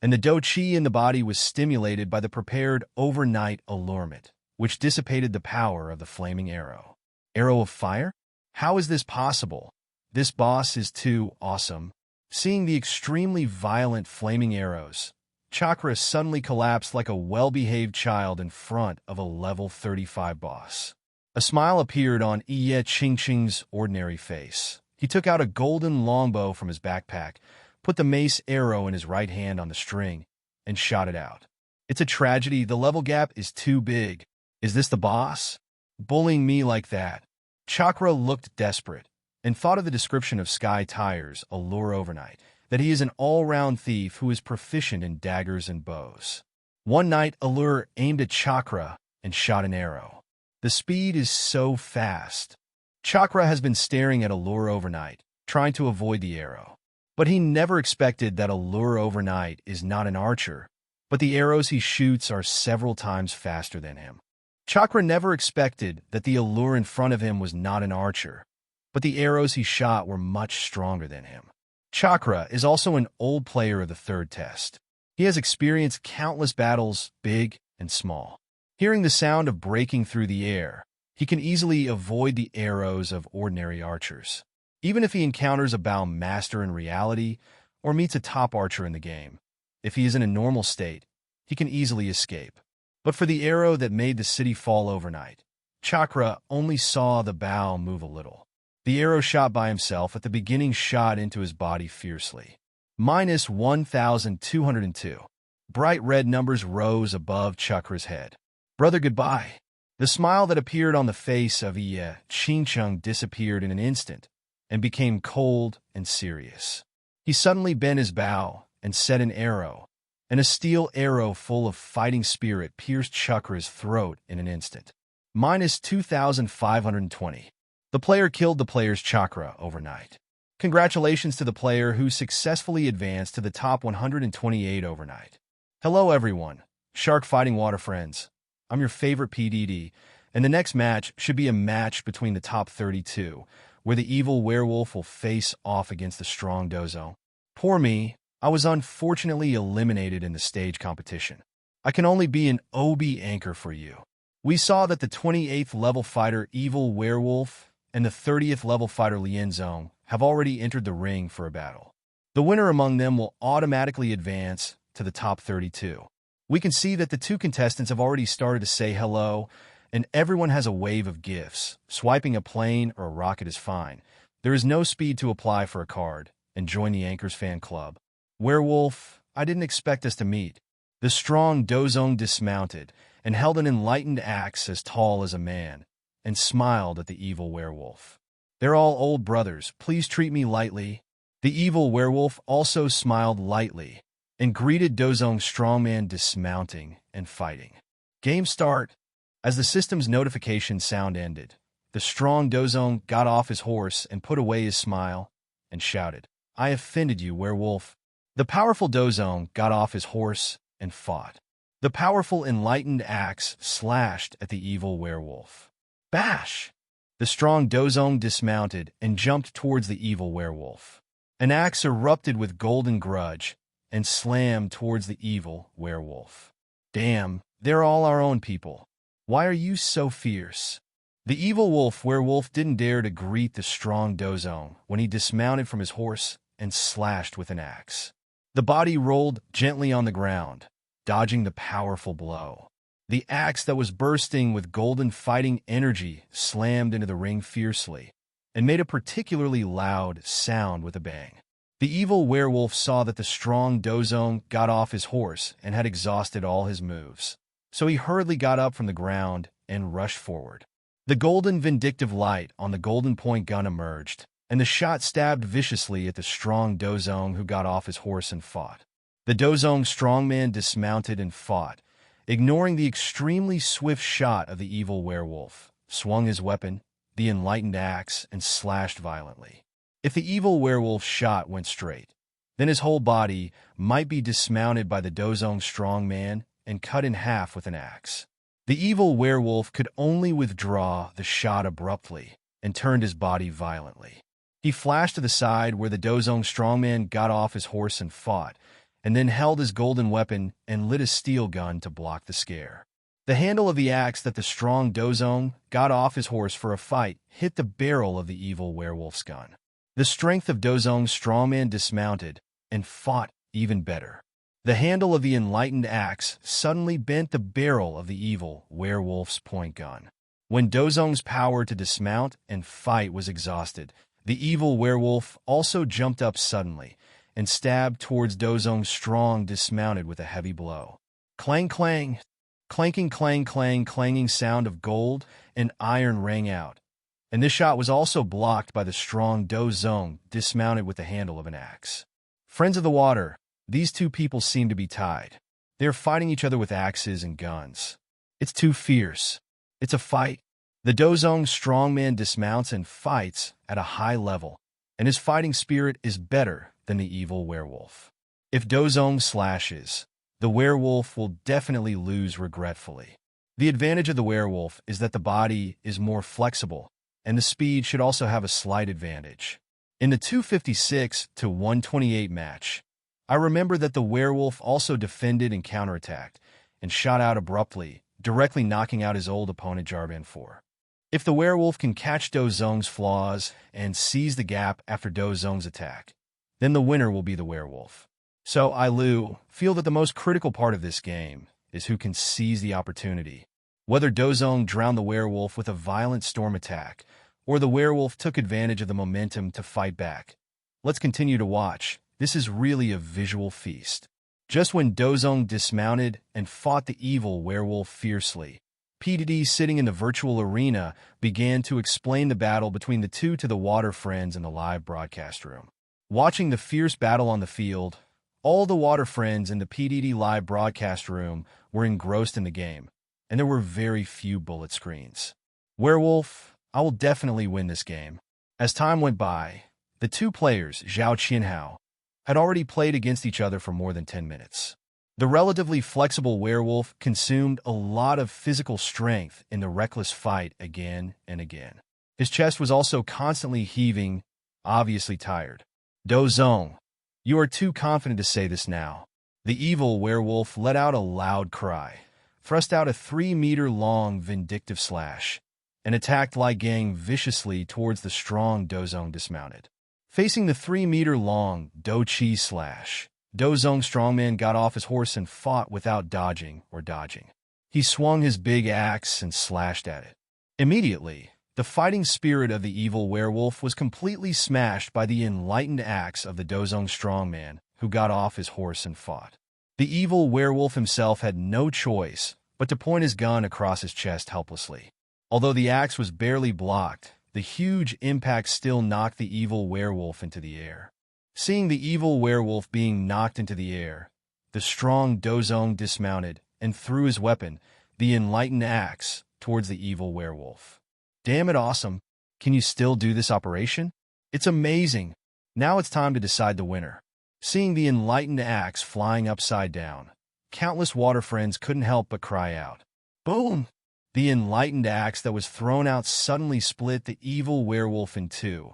and the do-chi in the body was stimulated by the prepared overnight allurement, which dissipated the power of the flaming arrow. Arrow of fire? How is this possible? This boss is too awesome. Seeing the extremely violent flaming arrows, Chakra suddenly collapsed like a well-behaved child in front of a level 35 boss. A smile appeared on Ching's ordinary face. He took out a golden longbow from his backpack, put the mace arrow in his right hand on the string, and shot it out. It's a tragedy. The level gap is too big. Is this the boss? Bullying me like that? Chakra looked desperate and thought of the description of Sky Tire's Allure overnight, that he is an all-round thief who is proficient in daggers and bows. One night, Allure aimed at Chakra and shot an arrow. The speed is so fast. Chakra has been staring at Allure overnight, trying to avoid the arrow. But he never expected that Allure overnight is not an archer, but the arrows he shoots are several times faster than him. Chakra never expected that the Allure in front of him was not an archer, but the arrows he shot were much stronger than him. Chakra is also an old player of the third test. He has experienced countless battles, big and small. Hearing the sound of breaking through the air, he can easily avoid the arrows of ordinary archers. Even if he encounters a bow master in reality or meets a top archer in the game, if he is in a normal state, he can easily escape. But for the arrow that made the city fall overnight, Chakra only saw the bow move a little. The arrow shot by himself at the beginning shot into his body fiercely. Minus 1,202. Bright red numbers rose above Chakra's head. Brother, goodbye. The smile that appeared on the face of Ching disappeared in an instant and became cold and serious. He suddenly bent his bow and set an arrow, and a steel arrow full of fighting spirit pierced Chakra's throat in an instant. Minus 2,520. The player killed the player's Chakra overnight. Congratulations to the player who successfully advanced to the top 128 overnight. Hello everyone, Shark Fighting Water friends. I'm your favorite PDD, and the next match should be a match between the top 32, where the evil werewolf will face off against the strong dozo. Poor me, I was unfortunately eliminated in the stage competition. I can only be an OB anchor for you. We saw that the 28th level fighter Evil Werewolf and the 30th level fighter Lienzong have already entered the ring for a battle. The winner among them will automatically advance to the top 32. We can see that the two contestants have already started to say hello, and everyone has a wave of gifts. Swiping a plane or a rocket is fine. There is no speed to apply for a card, and join the Anchors fan club. Werewolf, I didn't expect us to meet. The strong Dozong dismounted and held an enlightened axe as tall as a man, and smiled at the evil werewolf. They're all old brothers, please treat me lightly. The evil werewolf also smiled lightly, and greeted Dozong's strongman dismounting and fighting. Game start. As the system's notification sound ended, the strong Dozong got off his horse and put away his smile, and shouted, I offended you, werewolf. The powerful Dozong got off his horse and fought. The powerful enlightened axe slashed at the evil werewolf. Bash! The strong Dozong dismounted and jumped towards the evil werewolf. An axe erupted with golden grudge and slammed towards the evil werewolf. Damn, they're all our own people. Why are you so fierce? The evil werewolf didn't dare to greet the strong Dozong when he dismounted from his horse and slashed with an axe. The body rolled gently on the ground, dodging the powerful blow. The axe that was bursting with golden fighting energy slammed into the ring fiercely and made a particularly loud sound with a bang. The evil werewolf saw that the strong Dozong got off his horse and had exhausted all his moves, so he hurriedly got up from the ground and rushed forward. The golden vindictive light on the golden point gun emerged, and the shot stabbed viciously at the strong Dozong who got off his horse and fought. The Dozong strongman dismounted and fought, ignoring the extremely swift shot of the evil werewolf, swung his weapon, the enlightened axe, and slashed violently. If the evil werewolf's shot went straight, Then his whole body might be dismounted by the Dozong strongman and cut in half with an axe. The evil werewolf could only withdraw the shot abruptly and turned his body violently. He flashed to the side where the Dozong strongman got off his horse and fought, and then held his golden weapon and lit a steel gun to block the scare. The handle of the axe that the strong Dozong got off his horse for a fight hit the barrel of the evil werewolf's gun. The strength of Dozong's strongman dismounted and fought even better. The handle of the enlightened axe suddenly bent the barrel of the evil werewolf's point gun. When Dozong's power to dismount and fight was exhausted, the evil werewolf also jumped up suddenly and stabbed towards Dozong strong dismounted with a heavy blow. Clang clang, clanking clang clang clanging sound of gold and iron rang out, and this shot was also blocked by the strong Dozong dismounted with the handle of an axe. Friends of the water, these two people seem to be tied. They are fighting each other with axes and guns. It's too fierce. It's a fight. The Dozong strongman dismounts and fights at a high level, and his fighting spirit is better than the evil werewolf. If Dozong slashes, the werewolf will definitely lose regretfully. The advantage of the werewolf is that the body is more flexible, and the speed should also have a slight advantage. In the 256 to 128 match, I remember that the werewolf also defended and counterattacked, and shot out abruptly, directly knocking out his old opponent Jarban 4. If the werewolf can catch Dozong's flaws and seize the gap after Dozong's attack, then the winner will be the werewolf. So I, Lu, feel that the most critical part of this game is who can seize the opportunity. Whether Dozong drowned the werewolf with a violent storm attack, or the werewolf took advantage of the momentum to fight back. Let's continue to watch. This is really a visual feast. Just when Dozong dismounted and fought the evil werewolf fiercely, PDD sitting in the virtual arena began to explain the battle between the two to the water friends in the live broadcast room. Watching the fierce battle on the field, all the water friends in the PDD live broadcast room were engrossed in the game, and there were very few bullet screens. Werewolf, I will definitely win this game. As time went by, the two players, Zhao Qianhao, had already played against each other for more than 10 minutes. The relatively flexible werewolf consumed a lot of physical strength in the reckless fight again and again. His chest was also constantly heaving, obviously tired. Dozong, you are too confident to say this now. The evil werewolf let out a loud cry, thrust out a 3-meter-long vindictive slash, and attacked Lai Gang viciously towards the strong Dozong dismounted. Facing the 3-meter-long Do Chi slash, Dozong strongman got off his horse and fought without dodging or dodging. He swung his big axe and slashed at it. Immediately, the fighting spirit of the evil werewolf was completely smashed by the enlightened axe of the Dozong strongman, who got off his horse and fought. The evil werewolf himself had no choice but to point his gun across his chest helplessly. Although the axe was barely blocked, the huge impact still knocked the evil werewolf into the air. Seeing the evil werewolf being knocked into the air, the strong Dozong dismounted and threw his weapon, the enlightened axe, towards the evil werewolf. Damn it, awesome. Can you still do this operation? It's amazing. Now it's time to decide the winner. Seeing the enlightened axe flying upside down, countless water friends couldn't help but cry out. Boom! The enlightened axe that was thrown out suddenly split the evil werewolf in two,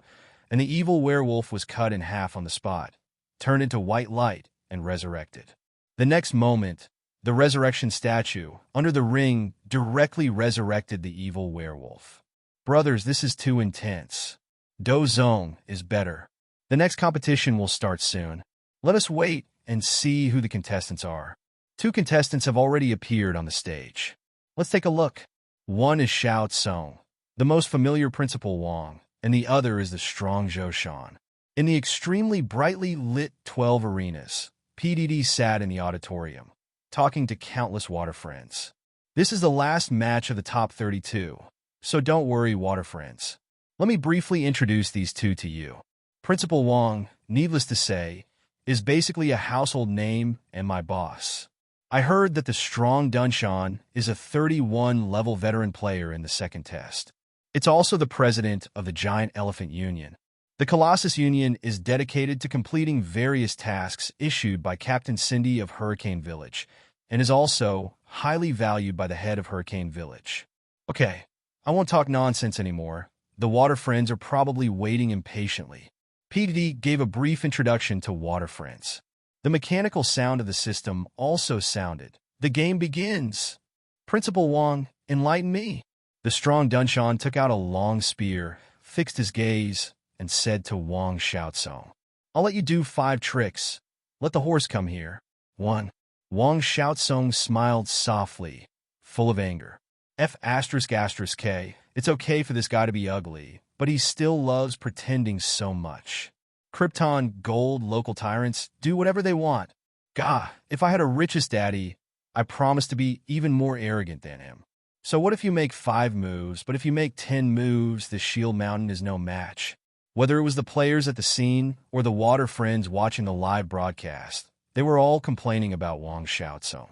and the evil werewolf was cut in half on the spot, turned into white light, and resurrected. The next moment, the resurrection statue under the ring directly resurrected the evil werewolf. Brothers, this is too intense. Dozong is better. The next competition will start soon. Let us wait and see who the contestants are. 2 contestants have already appeared on the stage. Let's take a look. One is Xiao Tsong, the most familiar Principal Wang, and the other is the strong Zhou Shan. In the extremely brightly lit 12 arenas, PDD sat in the auditorium, talking to countless water friends. This is the last match of the top 32, so don't worry, water friends. Let me briefly introduce these two to you. Principal Wang, needless to say, is basically a household name and my boss. I heard that the strong Dunshan is a 31-level veteran player in the second test. It's also the president of the Giant Elephant Union, The Colossus Union is dedicated to completing various tasks issued by Captain Cindy of Hurricane Village, and is also highly valued by the head of Hurricane Village. Okay, I won't talk nonsense anymore. The Water Friends are probably waiting impatiently. PD gave a brief introduction to Water Friends. The mechanical sound of the system also sounded. The game begins. Principal Wang, enlighten me. The strong Dunshan took out a long spear, fixed his gaze, and said to Wang Xiaotsong, I'll let you do 5 tricks. Let the horse come here. 1. Wang Xiaotsong smiled softly, full of anger. F***K. It's okay for this guy to be ugly, but he still loves pretending so much. Krypton, gold, local tyrants, do whatever they want. Gah, if I had a richest daddy, I promise to be even more arrogant than him. So what if you make 5 moves, but if you make 10 moves, the Shield Mountain is no match? Whether it was the players at the scene or the Water Friends watching the live broadcast, they were all complaining about Wang Xiaotsong.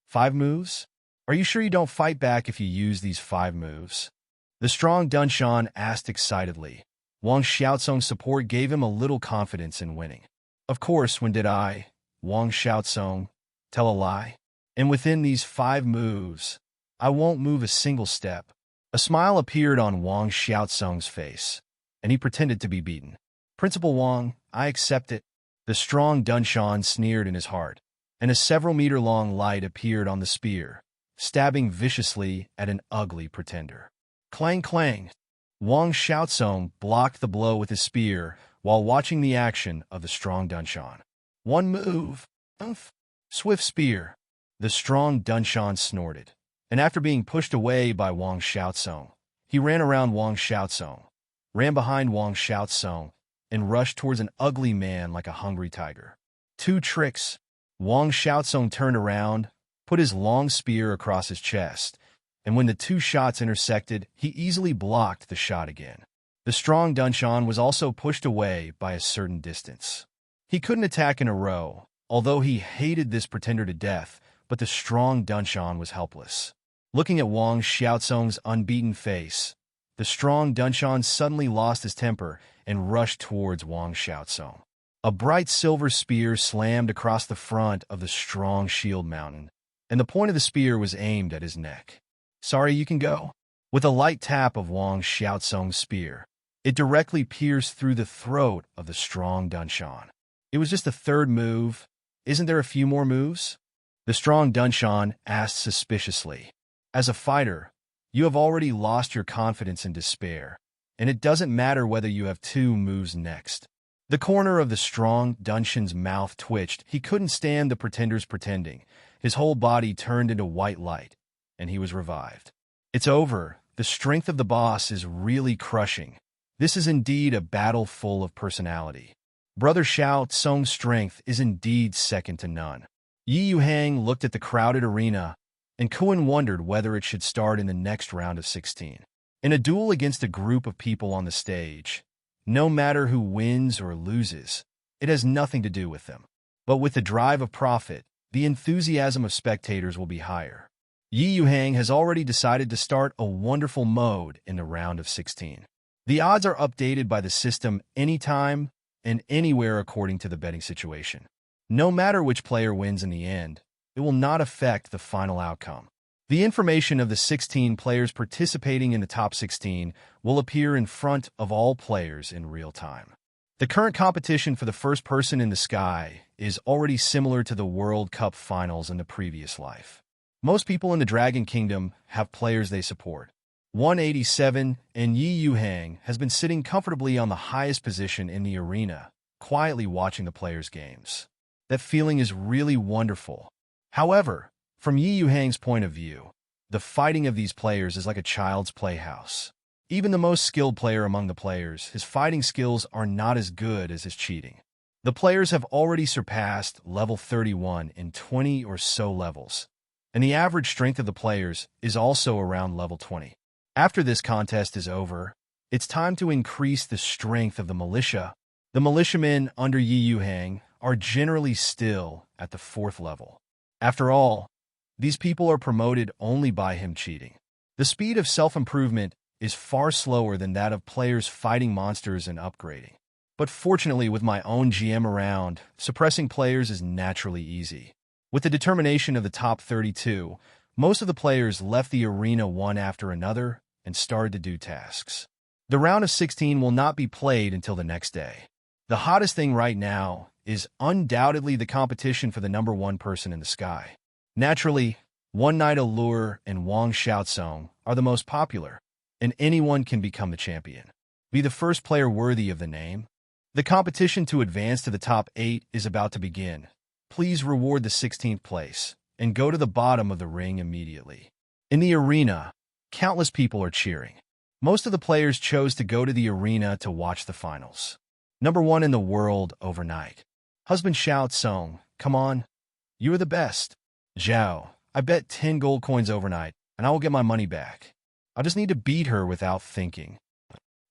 5 moves? Are you sure you don't fight back if you use these 5 moves? The strong Dunshan asked excitedly. Wang Xiaotsong's support gave him a little confidence in winning. Of course, when did I, Wang Xiaotsong, tell a lie? And within these 5 moves, I won't move a single step. A smile appeared on Wang Xiaotsong's face, and he pretended to be beaten. Principal Wang, I accept it. The strong Dunshan sneered in his heart, and a several-meter-long light appeared on the spear, stabbing viciously at an ugly pretender. Clang, clang. Wang Xiaotsong blocked the blow with his spear while watching the action of the strong Dunshan. 1 move. Swift spear. The strong Dunshan snorted, and after being pushed away by Wang Xiaotsong, he ran around Wang Xiaotsong, ran behind Wang Xiaotsong, and rushed towards an ugly man like a hungry tiger. 2 tricks. Wang Xiaotsong turned around, put his long spear across his chest, and when the 2 shots intersected, he easily blocked the shot again. The strong Dunshan was also pushed away by a certain distance. He couldn't attack in a row, although he hated this pretender to death, but the strong Dunshan was helpless. Looking at Wang Xiaotsong's unbeaten face, the strong Dunshan suddenly lost his temper and rushed towards Wang Xiaotsong. A bright silver spear slammed across the front of the strong Shield Mountain, and the point of the spear was aimed at his neck. Sorry, you can go. With a light tap of Wang Xiaotsong's spear, it directly pierced through the throat of the strong Dunshan. It was just the 3rd move. Isn't there a few more moves? The strong Dunshan asked suspiciously. As a fighter, you have already lost your confidence in despair, and it doesn't matter whether you have 2 moves next. The corner of the strong Dunshan's mouth twitched. He couldn't stand the pretender's pretending. His whole body turned into white light, and he was revived. It's over. The strength of the boss is really crushing. This is indeed a battle full of personality. Brother Xiao Tsong's strength is indeed second to none. Yuhang looked at the crowded arena, and Kuan wondered whether it should start in the next round of 16. In a duel against a group of people on the stage, no matter who wins or loses, it has nothing to do with them. But with the drive of profit, the enthusiasm of spectators will be higher. Yuhang has already decided to start a wonderful mode in the round of 16. The odds are updated by the system anytime and anywhere according to the betting situation. No matter which player wins in the end, it will not affect the final outcome. The information of the 16 players participating in the top 16 will appear in front of all players in real time. The current competition for the first person in the sky is already similar to the World Cup finals in the previous life. Most people in the Dragon Kingdom have players they support. 187 and Yuhang has been sitting comfortably on the highest position in the arena, quietly watching the players' games. That feeling is really wonderful. However, from Yuhang's point of view, the fighting of these players is like a child's playhouse. Even the most skilled player among the players, his fighting skills are not as good as his cheating. The players have already surpassed level 31 in 20 or so levels, and the average strength of the players is also around level 20. After this contest is over, it's time to increase the strength of the militia. The militiamen under Yuhang are generally still at the 4th level. After all, these people are promoted only by him cheating. The speed of self-improvement is far slower than that of players fighting monsters and upgrading. But fortunately, with my own GM around, suppressing players is naturally easy. With the determination of the top 32, most of the players left the arena one after another and started to do tasks. The round of 16 will not be played until the next day. The hottest thing right now is undoubtedly the competition for the number one person in the sky. Naturally, One Night Allure and Wang Xiaosong are the most popular, and anyone can become the champion. Be the first player worthy of the name. The competition to advance to the top 8 is about to begin. Please reward the 16th place and go to the bottom of the ring immediately. In the arena, countless people are cheering. Most of the players chose to go to the arena to watch the finals. Number 1 in the world overnight. Husband Xiaosong, come on. You are the best. Zhao, I bet 10 gold coins overnight, and I will get my money back. I just need to beat her without thinking.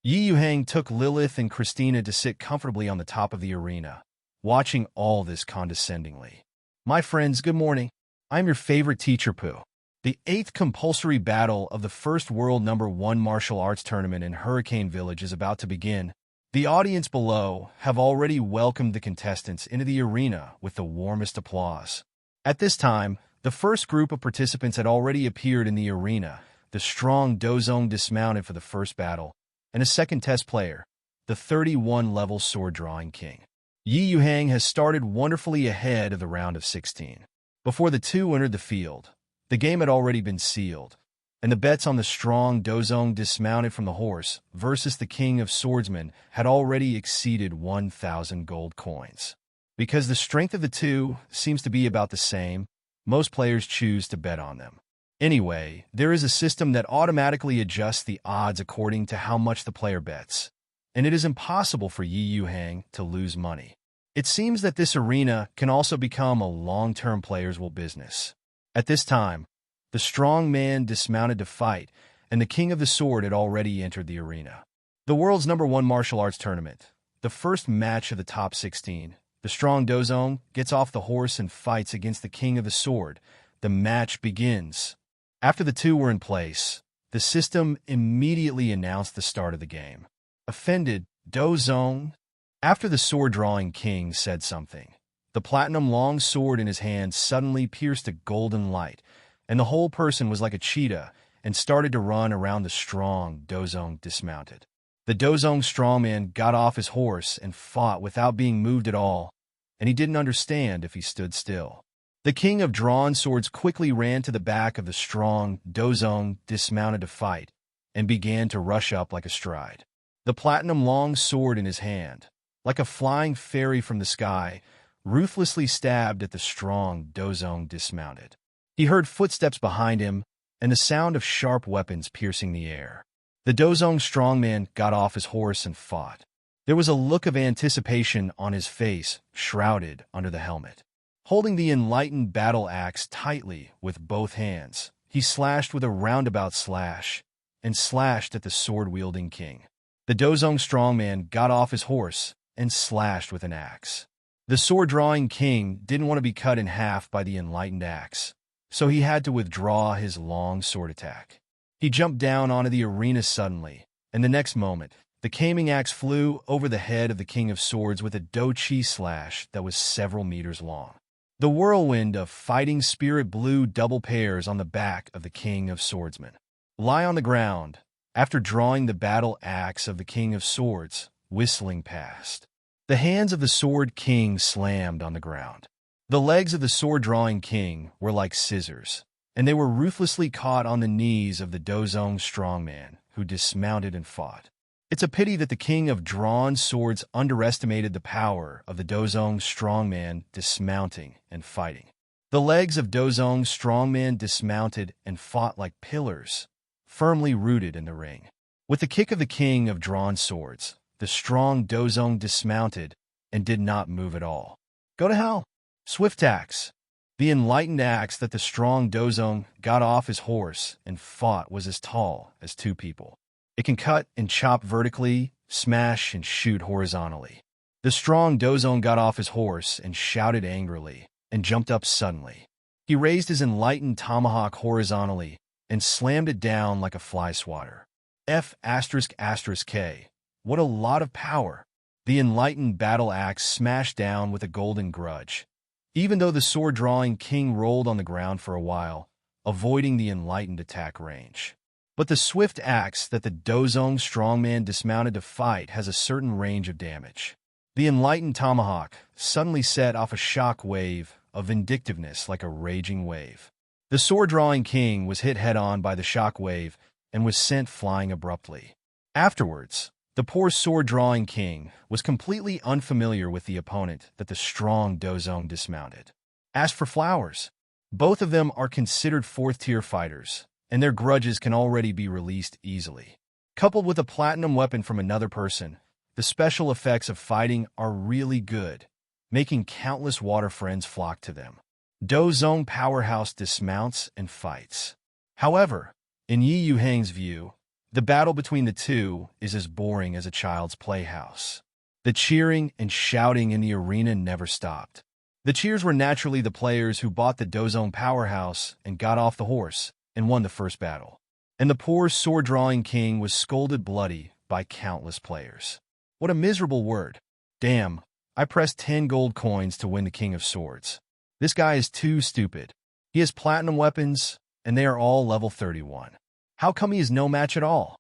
Yuhang took Lilith and Christina to sit comfortably on the top of the arena, watching all this condescendingly. My friends, good morning. I'm your favorite teacher, Pooh. The 8th compulsory battle of the first world number 1 martial arts tournament in Hurricane Village is about to begin. The audience below have already welcomed the contestants into the arena with the warmest applause. At this time, the first group of participants had already appeared in the arena. The strong Dozong dismounted for the first battle, and a second test player, the 31-level sword-drawing king. Yi Yuhang has started wonderfully ahead of the round of 16. Before the two entered the field, the game had already been sealed, and the bets on the strong Dozong dismounted from the horse versus the king of swordsmen had already exceeded 1,000 gold coins. Because the strength of the two seems to be about the same, most players choose to bet on them. Anyway, there is a system that automatically adjusts the odds according to how much the player bets, and it is impossible for Yi Yuhang to lose money. It seems that this arena can also become a long-term player's business. At this time, the strong man dismounted to fight, and the king of the sword had already entered the arena. The world's number 1 martial arts tournament, the first match of the top 16. The strong Dozong gets off the horse and fights against the king of the sword. The match begins. After the two were in place, the system immediately announced the start of the game. Offended, Dozong, after the sword-drawing king said something, the platinum long sword in his hand suddenly pierced a golden light, and the whole person was like a cheetah and started to run around the strong Dozong dismounted. The Dozong strongman got off his horse and fought without being moved at all, and he didn't understand if he stood still. The king of drawn swords quickly ran to the back of the strong Dozong dismounted to fight and began to rush up like a stride. The platinum long sword in his hand, like a flying fairy from the sky, ruthlessly stabbed at the strong Dozong dismounted. He heard footsteps behind him and the sound of sharp weapons piercing the air. The Dozong strongman got off his horse and fought. There was a look of anticipation on his face, shrouded under the helmet. Holding the enlightened battle axe tightly with both hands, he slashed with a roundabout slash and slashed at the sword-wielding king. The Dozong strongman got off his horse and slashed with an axe. The sword-drawing king didn't want to be cut in half by the enlightened axe, so he had to withdraw his long sword attack. He jumped down onto the arena suddenly, and the next moment, the Kaming axe flew over the head of the king of swords with a do-chi slash that was several meters long. The whirlwind of fighting spirit blew double pairs on the back of the king of swordsmen. Lie on the ground, after drawing the battle axe of the king of swords, whistling past. The hands of the sword king slammed on the ground. The legs of the sword-drawing king were like scissors, and they were ruthlessly caught on the knees of the Dozong strongman, who dismounted and fought. It's a pity that the king of drawn swords underestimated the power of the Dozong strongman dismounting and fighting. The legs of Dozong strongman dismounted and fought like pillars, firmly rooted in the ring. With the kick of the king of drawn swords, the strong Dozong dismounted and did not move at all. Go to hell! Swift axe. The enlightened axe that the strong Dozong got off his horse and fought was as tall as 2 people. It can cut and chop vertically, smash and shoot horizontally. The strong Dozong got off his horse and shouted angrily and jumped up suddenly. He raised his enlightened tomahawk horizontally and slammed it down like a fly swatter. F***K. What a lot of power. The enlightened battle axe smashed down with a golden grudge, even though the sword-drawing king rolled on the ground for a while, avoiding the enlightened attack range. But the swift axe that the Dozong strongman dismounted to fight has a certain range of damage. The enlightened tomahawk suddenly set off a shock wave of vindictiveness like a raging wave. The sword-drawing king was hit head-on by the shock wave and was sent flying abruptly. Afterwards, the poor sword-drawing king was completely unfamiliar with the opponent that the strong Dozong dismounted. As for flowers, both of them are considered fourth-tier fighters, and their grudges can already be released easily. Coupled with a platinum weapon from another person, the special effects of fighting are really good, making countless water friends flock to them. Dozong Powerhouse dismounts and fights. However, in Yuhang's view, the battle between the two is as boring as a child's playhouse. The cheering and shouting in the arena never stopped. The cheers were naturally the players who bought the Dozong Powerhouse and got off the horse and won the first battle. And the poor sword-drawing king was scolded bloody by countless players. What a miserable word. Damn, I pressed 10 gold coins to win the King of Swords. This guy is too stupid. He has platinum weapons, and they are all level 31. How come he is no match at all?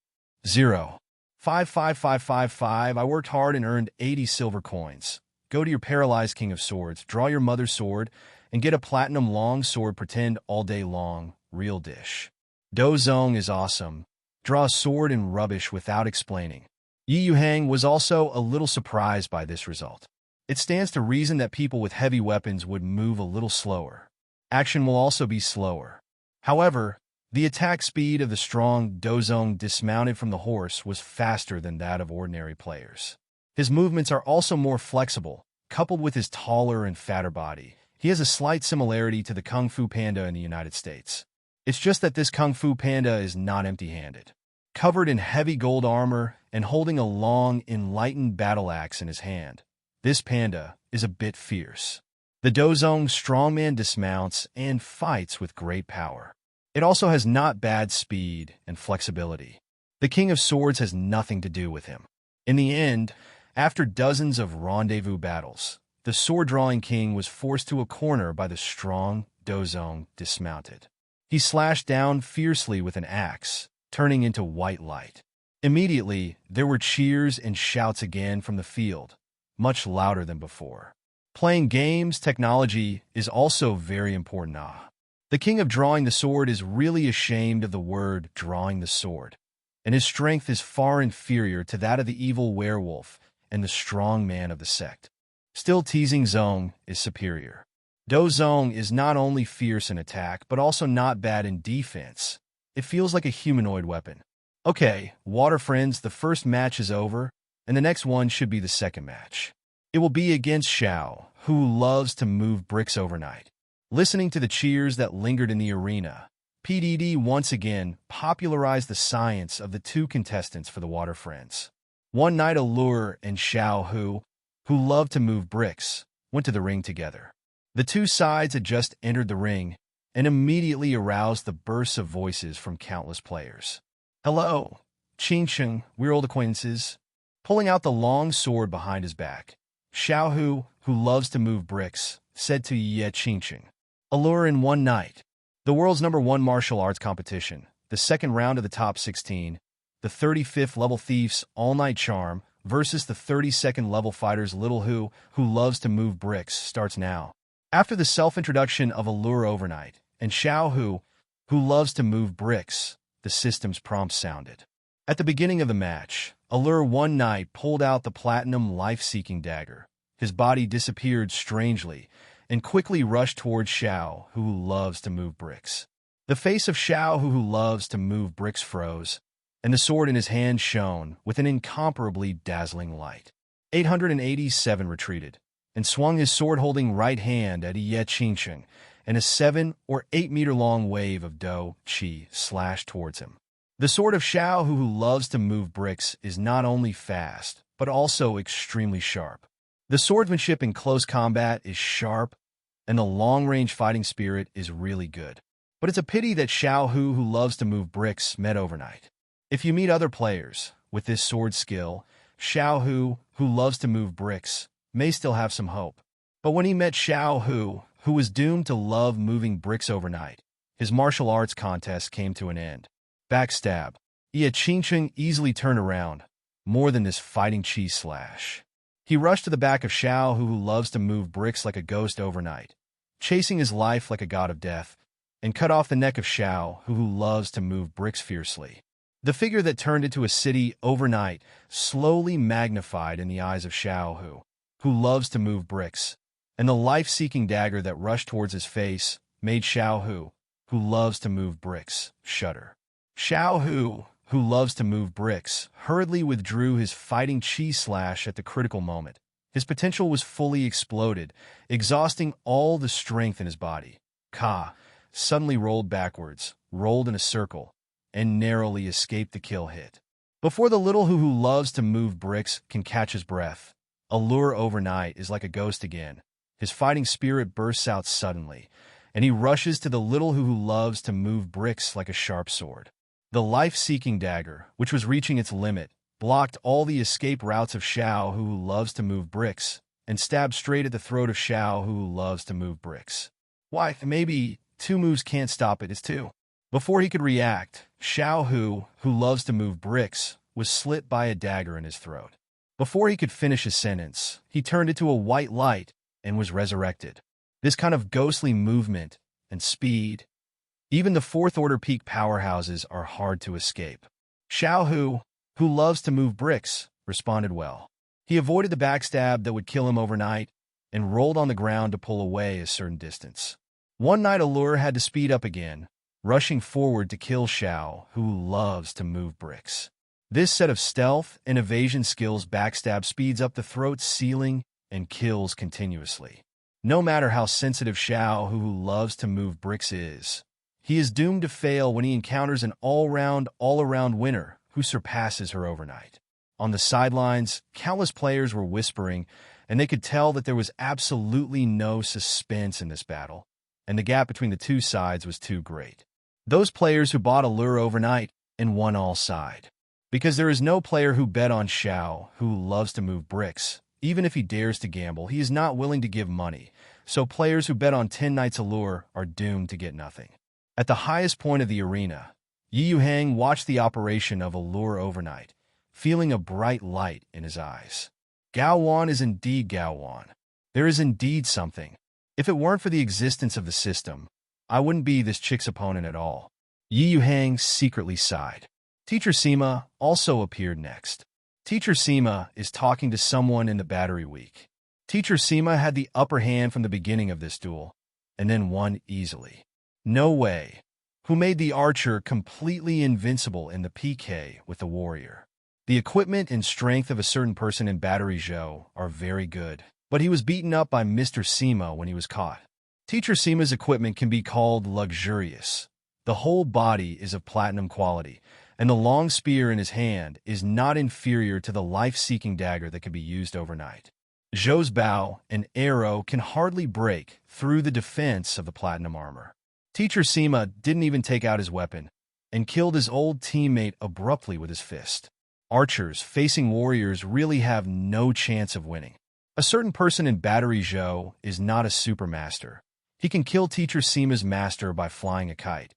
0. 55555. I worked hard and earned 80 silver coins. Go to your paralyzed King of Swords, draw your mother's sword, and get a platinum long sword. Pretend all day long. Real dish. Dozong is awesome. Draw a sword in rubbish without explaining. Yuhang was also a little surprised by this result. It stands to reason that people with heavy weapons would move a little slower. Action will also be slower. However, the attack speed of the strong Dozong dismounted from the horse was faster than that of ordinary players. His movements are also more flexible, coupled with his taller and fatter body. He has a slight similarity to the Kung Fu Panda in the United States. It's just that this Kung Fu Panda is not empty-handed. Covered in heavy gold armor and holding a long, enlightened battle axe in his hand, this panda is a bit fierce. The Dozong strongman dismounts and fights with great power. It also has not bad speed and flexibility. The King of Swords has nothing to do with him. In the end, after dozens of rendezvous battles, the sword-drawing king was forced to a corner by the strong Dozong dismounted. He slashed down fiercely with an axe, turning into white light. Immediately, there were cheers and shouts again from the field, much louder than before. Playing games technology is also very important. The king of drawing the sword is really ashamed of the word drawing the sword, and his strength is far inferior to that of the evil werewolf and the strong man of the sect. Still, teasing Zong is superior. Dozong is not only fierce in attack, but also not bad in defense. It feels like a humanoid weapon. Okay, water friends, the first match is over, and the next one should be the second match. It will be against Xiao, who loves to move bricks overnight. Listening to the cheers that lingered in the arena, PDD once again popularized the science of the two contestants for the water friends. One night, Allure and Xiao, who loved to move bricks, went to the ring together. The two sides had just entered the ring and immediately aroused the bursts of voices from countless players. Hello, Qingsheng, we're old acquaintances. Pulling out the long sword behind his back, Xiao, who loves to move bricks, said to Ye Qingsheng, Allure in one night. The world's #1 martial arts competition, the second round of the top 16, the 35th level thief's all-night charm versus the 32nd level fighter's little who loves to move bricks starts now. After the self-introduction of Allure overnight and Xiao who loves to move bricks, the system's prompt sounded. At the beginning of the match, Allure one night pulled out the platinum life-seeking dagger. His body disappeared strangely and quickly rushed towards Xiao, who loves to move bricks. The face of Xiao, who loves to move bricks, froze, and the sword in his hand shone with an incomparably dazzling light. 887 retreated and swung his sword-holding right hand at Ye Qingsheng, and a 7 or 8 meter long wave of Do Qi slashed towards him. The sword of Xiao, who loves to move bricks, is not only fast, but also extremely sharp. The swordsmanship in close combat is sharp, and the long-range fighting spirit is really good. But it's a pity that Xiao who loves to move bricks met overnight. If you meet other players with this sword skill, Xiao Hu, who loves to move bricks, may still have some hope. But when he met Xiao Hu, who was doomed to love moving bricks overnight, his martial arts contest came to an end. Backstab. Qingcheng easily turned around. More than this fighting cheese slash. He rushed to the back of Xiao Hu, who loves to move bricks like a ghost overnight, chasing his life like a god of death, and cut off the neck of Xiao Hu, who loves to move bricks fiercely. The figure that turned into a city overnight slowly magnified in the eyes of Xiao Hu, who loves to move bricks, and the life-seeking dagger that rushed towards his face made Xiao Hu, who loves to move bricks, shudder. Xiao Hu, who loves to move bricks, hurriedly withdrew his fighting cheese slash at the critical moment. His potential was fully exploded, exhausting all the strength in his body. Ka suddenly rolled backwards, rolled in a circle, and narrowly escaped the kill hit. Before the little who loves to move bricks can catch his breath, Allure overnight is like a ghost again. His fighting spirit bursts out suddenly, and he rushes to the little who loves to move bricks like a sharp sword. The life-seeking dagger, which was reaching its limit, blocked all the escape routes of Xiao Hu, who loves to move bricks, and stabbed straight at the throat of Xiao Hu, who loves to move bricks. Why, maybe 2 moves can't stop it, it's 2. Before he could react, Xiao Hu, who loves to move bricks, was slit by a dagger in his throat. Before he could finish his sentence, he turned into a white light and was resurrected. This kind of ghostly movement and speed, even the fourth-order peak powerhouses are hard to escape. Xiao Hu, who loves to move bricks, responded well. He avoided the backstab that would kill him overnight and rolled on the ground to pull away a certain distance. One night Allure had to speed up again, rushing forward to kill Xiao, who loves to move bricks. This set of stealth and evasion skills backstab speeds up the throat's ceiling and kills continuously. No matter how sensitive Xiao, who loves to move bricks is, he is doomed to fail when he encounters an all-around winner who surpasses her overnight. On the sidelines, countless players were whispering, and they could tell that there was absolutely no suspense in this battle, and the gap between the two sides was too great. Those players who bought Allure overnight and won all side. Because there is no player who bet on Xiao who loves to move bricks. Even if he dares to gamble, he is not willing to give money, so players who bet on 10 Nights Allure are doomed to get nothing. At the highest point of the arena, Yuhang watched the operation of Allure overnight, feeling a bright light in his eyes. Gao Wan is indeed Gao Wan. There is indeed something. If it weren't for the existence of the system, I wouldn't be this chick's opponent at all. Yuhang secretly sighed. Teacher Sima also appeared next. Teacher Sima is talking to someone in the battery week. Teacher Sima had the upper hand from the beginning of this duel, and then won easily. No way. Who made the archer completely invincible in the PK with the warrior. The equipment and strength of a certain person in Battery Zhou are very good, but he was beaten up by Mr. Sima when he was caught. Teacher Sima's equipment can be called luxurious. The whole body is of platinum quality, and the long spear in his hand is not inferior to the life-seeking dagger that can be used overnight. Zhou's bow and arrow can hardly break through the defense of the platinum armor. Teacher Sima didn't even take out his weapon, and killed his old teammate abruptly with his fist. Archers facing warriors really have no chance of winning. A certain person in Battery Zhou is not a supermaster. He can kill Teacher Sima's master by flying a kite,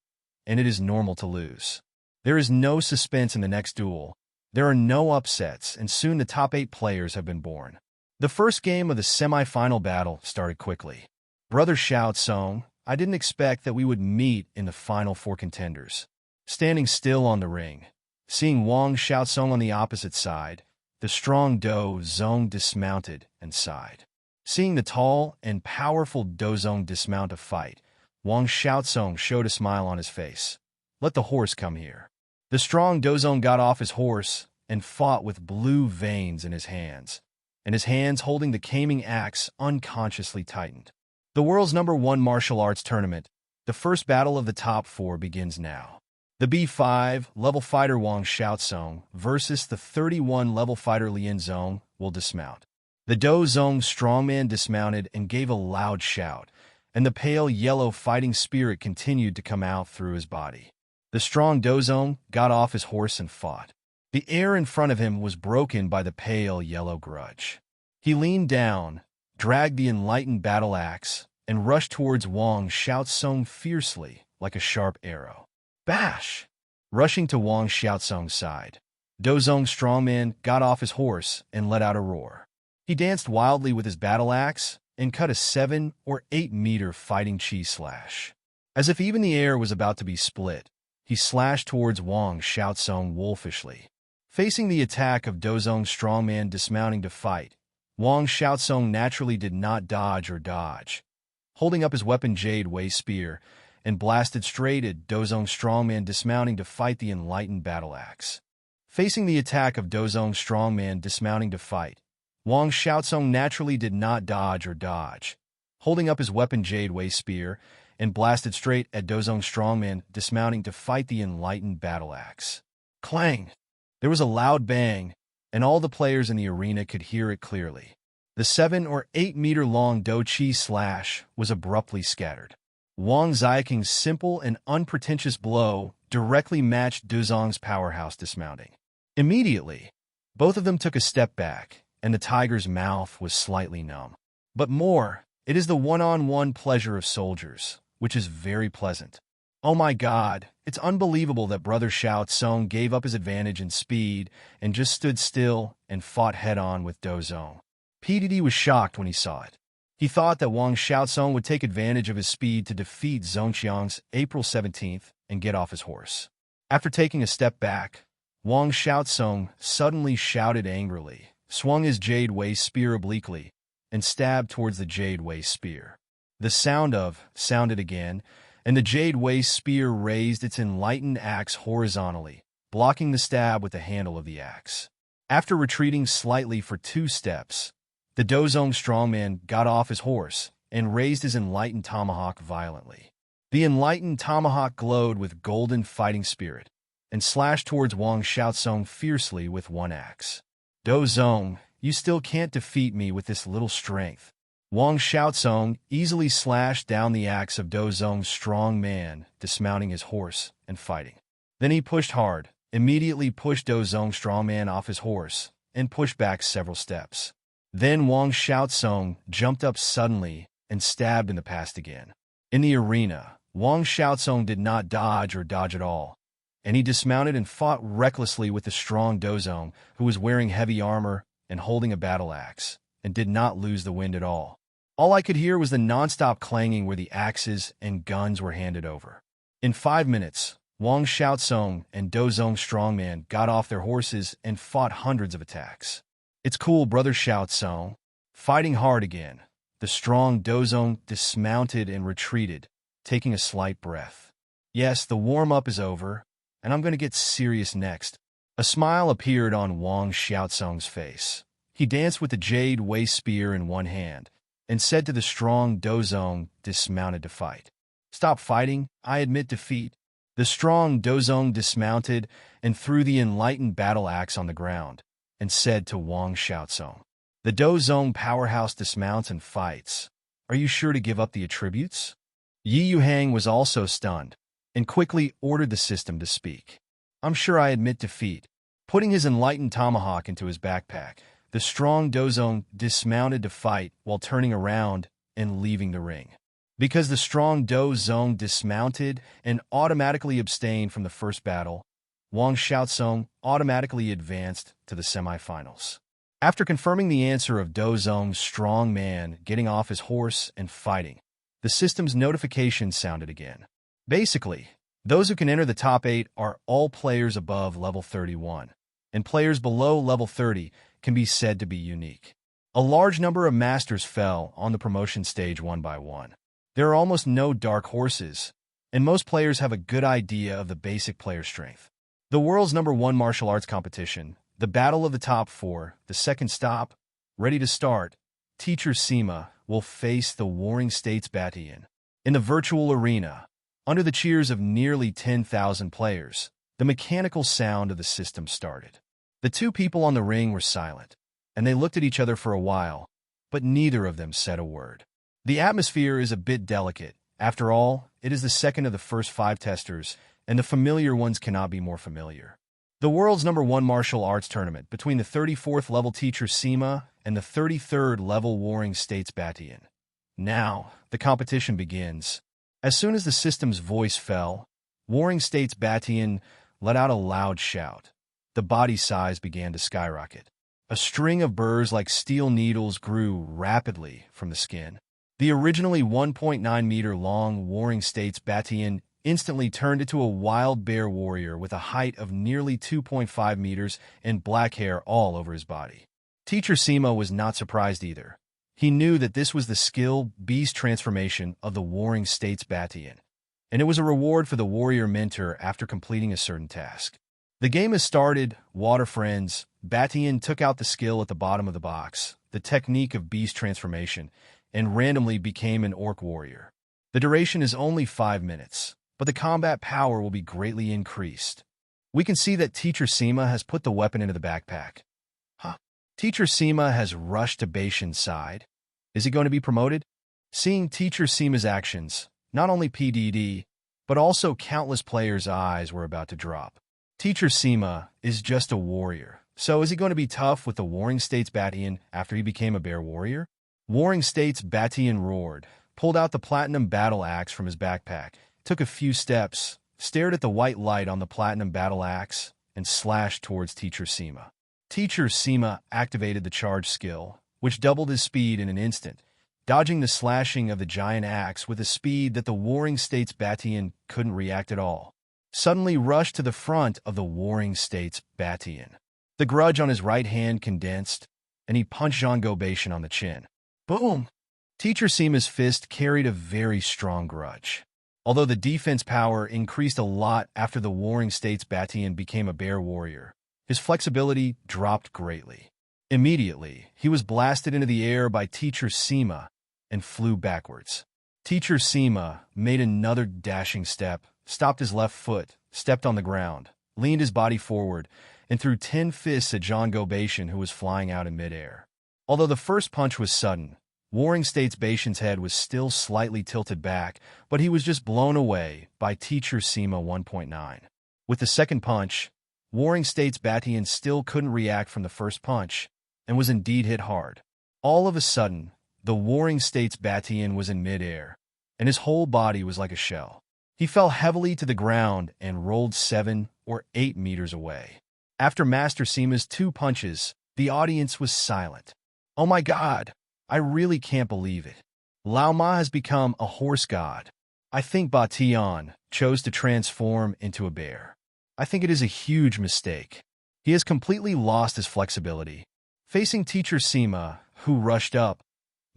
and it is normal to lose. There is no suspense in the next duel. There are no upsets, and soon the top 8 players have been born. The first game of the semi-final battle started quickly. Brother Xiao Tsong, I didn't expect that we would meet in the final 4 contenders. Standing still on the ring, seeing Wang Xiaotsong on the opposite side, the strong Do Zong dismounted and sighed. Seeing the tall and powerful Do Zong dismount to fight, Wang Xiaotsong showed a smile on his face. Let the horse come here. The strong Do Zong got off his horse and fought with blue veins in his hands, and his hands holding the Kaming axe unconsciously tightened. The world's #1 martial arts tournament, the first battle of the top 4 begins now. The B5 level fighter Wang Xiaotsong versus the 31 level fighter Lian Zong will dismount. The Do Zong strongman dismounted and gave a loud shout, and the pale yellow fighting spirit continued to come out through his body. The strong Do Zong got off his horse and fought. The air in front of him was broken by the pale yellow grudge. He leaned down, dragged the enlightened battle axe, and rushed towards Wang Xiaotsong fiercely, like a sharp arrow. Bash! Rushing to Wang Xiaotsong's side, Dozong's strongman got off his horse and let out a roar. He danced wildly with his battle axe and cut a 7 or 8 meter fighting chi slash. As if even the air was about to be split, he slashed towards Wang Xiaotsong wolfishly. Facing the attack of Dozong's strongman dismounting to fight, Wang Xiaotsong naturally did not dodge or dodge. Holding up his weapon Jade Wei spear, and blasted straight at Dozong's strongman dismounting to fight the enlightened battle axe. Facing the attack of Dozong's strongman dismounting to fight, Wang Xiaotsong naturally did not dodge or dodge. Holding up his weapon Jade Wei spear, and blasted straight at Dozong's strongman dismounting to fight the enlightened battle axe. Clang! There was a loud bang, and all the players in the arena could hear it clearly. The 7 or 8 meter long Do Chi slash was abruptly scattered. Wang Xiaoking's simple and unpretentious blow directly matched Dozong's powerhouse dismounting. Immediately, both of them took a step back, and the tiger's mouth was slightly numb. But more, it is the one-on-one pleasure of soldiers, which is very pleasant. Oh my God, it's unbelievable that Brother Xiaotsong gave up his advantage in speed and just stood still and fought head-on with Dozong. PDD was shocked when he saw it. He thought that Wang Xiaotsong would take advantage of his speed to defeat Zhongqiang's April 17th and get off his horse. After taking a step back, Wang Xiaotsong suddenly shouted angrily, swung his Jade Wei spear obliquely, and stabbed towards the Jade Wei spear. The sounded again, and the Jade Wei spear raised its enlightened axe horizontally, blocking the stab with the handle of the axe. After retreating slightly for 2 steps, the Dozong strongman got off his horse and raised his enlightened tomahawk violently. The enlightened tomahawk glowed with golden fighting spirit and slashed towards Wang Xiaotsong fiercely with one axe. Dozong, you still can't defeat me with this little strength. Wang Xiaotsong easily slashed down the axe of Dozong's strong man, dismounting his horse and fighting. Then he pushed hard, immediately pushed Dozong's strongman off his horse, and pushed back several steps. Then Wang Xiaotsong jumped up suddenly and stabbed in the past again. In the arena, Wang Xiaotsong did not dodge or dodge at all, and he dismounted and fought recklessly with the strong Dozong, who was wearing heavy armor and holding a battle axe, and did not lose the wind at all. All I could hear was the non-stop clanging where the axes and guns were handed over. In 5 minutes, Wang Xiaotsong and Dozong's strongman got off their horses and fought hundreds of attacks. It's cool, Brother Xiaotsong. Fighting hard again, the strong Dozong dismounted and retreated, taking a slight breath. Yes, the warm-up is over, and I'm going to get serious next. A smile appeared on Wang Xiaotsong's face. He danced with the Jade Wei spear in one hand, and said to the strong Dozong dismounted to fight, "Stop fighting, I admit defeat." The strong Dozong dismounted and threw the enlightened battle axe on the ground, and said to Wang Xiaotsong, "The Dozong powerhouse dismounts and fights. Are you sure to give up the attributes?" Yuhang was also stunned, and quickly ordered the system to speak. "I'm sure I admit defeat." Putting his enlightened tomahawk into his backpack, the strong Dozong dismounted to fight while turning around and leaving the ring. Because the strong Dozong dismounted and automatically abstained from the first battle, Wang Xiaotsong automatically advanced to the semifinals. After confirming the answer of Dozong's strong man getting off his horse and fighting, the system's notification sounded again. Basically, those who can enter the top 8 are all players above level 31, and players below level 30 can be said to be unique. A large number of masters fell on the promotion stage one by one. There are almost no dark horses, and most players have a good idea of the basic player strength. The world's #1 martial arts competition, the Battle of the Top 4, the second stop, ready to start, Teacher Sima will face the Warring States Battalion. In the virtual arena, under the cheers of nearly 10,000 players, the mechanical sound of the system started. The two people on the ring were silent, and they looked at each other for a while, but neither of them said a word. The atmosphere is a bit delicate. After all, it is the second of the first 5 testers, and the familiar ones cannot be more familiar. The world's #1 martial arts tournament between the 34th level teacher Sima and the 33rd level Warring States Batian. Now, the competition begins. As soon as the system's voice fell, Warring States Batian let out a loud shout. The body size began to skyrocket. A string of burrs like steel needles grew rapidly from the skin. The originally 1.9-meter-long Warring States Batian instantly turned into a wild bear warrior with a height of nearly 2.5 meters and black hair all over his body. Teacher Sima was not surprised either. He knew that this was the skill beast transformation of the Warring States Batian, and it was a reward for the warrior mentor after completing a certain task. The game has started, water friends. Batian took out the skill at the bottom of the box, the technique of beast transformation, and randomly became an orc warrior. The duration is only 5 minutes, but the combat power will be greatly increased. We can see that Teacher Sima has put the weapon into the backpack. Teacher Sima has rushed to Baishan's side. Is he going to be promoted? Seeing Teacher Sima's actions, not only PDD, but also countless players' eyes were about to drop. Teacher Sima is just a warrior, so is he going to be tough with the Warring States Batian after he became a bear warrior? Warring States Batian roared, pulled out the platinum battle axe from his backpack, took a few steps, stared at the white light on the platinum battle axe, and slashed towards Teacher Sima. Teacher Sima activated the charge skill, which doubled his speed in an instant, dodging the slashing of the giant axe with a speed that the Warring States Batian couldn't react at all. Suddenly rushed to the front of the Warring States Batian. The grudge on his right hand condensed, and he punched Zhang Baishan on the chin. Boom! Teacher Sima's fist carried a very strong grudge. Although the defense power increased a lot after the Warring States Batian became a bear warrior, his flexibility dropped greatly. Immediately, he was blasted into the air by Teacher Sima and flew backwards. Teacher Sima made another dashing step, stopped his left foot, stepped on the ground, leaned his body forward, and threw 10 fists at Zhang Baishan, who was flying out in midair. Although the first punch was sudden, Warring States Baishan's head was still slightly tilted back, but he was just blown away by Teacher Sima 1.9. With the second punch, Warring States Batian still couldn't react from the first punch, and was indeed hit hard. All of a sudden, the Warring States Batian was in midair, and his whole body was like a shell. He fell heavily to the ground and rolled 7 or 8 meters away. After Master Sima's 2 punches, the audience was silent. Oh my god, I really can't believe it. Lao Ma has become a horse god. I think Batian chose to transform into a bear. I think it is a huge mistake. He has completely lost his flexibility. Facing Teacher Sima, who rushed up,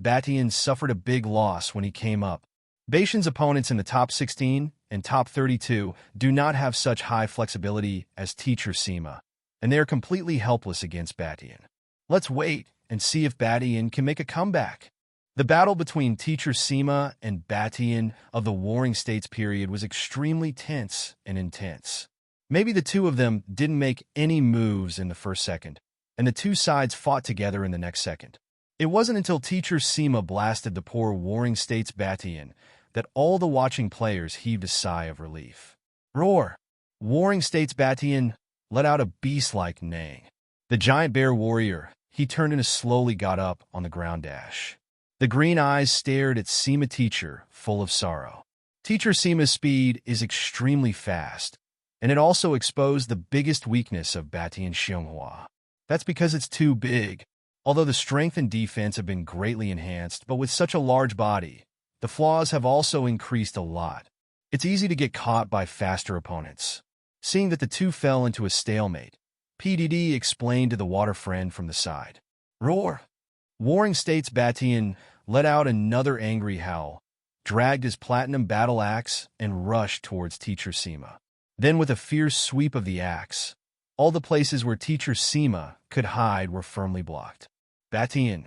Batian suffered a big loss when he came up. Baishan's opponents in the top 16 and top 32 do not have such high flexibility as Teacher Sima, and they are completely helpless against Batian. Let's wait and see if Batian can make a comeback. The battle between Teacher Sima and Batian of the Warring States period was extremely tense and intense. Maybe the two of them didn't make any moves in the first second, and the two sides fought together in the next second. It wasn't until Teacher Sima blasted the poor Warring States Batian that all the watching players heaved a sigh of relief. Roar! Warring States Batian let out a beast-like neighing. The giant bear warrior, he turned and slowly got up on the ground dash. The green eyes stared at Sima Teacher, full of sorrow. Teacher Sima's speed is extremely fast, and it also exposed the biggest weakness of Batian Xianghua. That's because it's too big. Although the strength and defense have been greatly enhanced, but with such a large body, the flaws have also increased a lot. It's easy to get caught by faster opponents. Seeing that the two fell into a stalemate, PDD explained to the water friend from the side. Roar! Warring States Batian let out another angry howl, dragged his platinum battle axe, and rushed towards Teacher Sima. Then with a fierce sweep of the axe, all the places where Teacher Sima could hide were firmly blocked. Batian,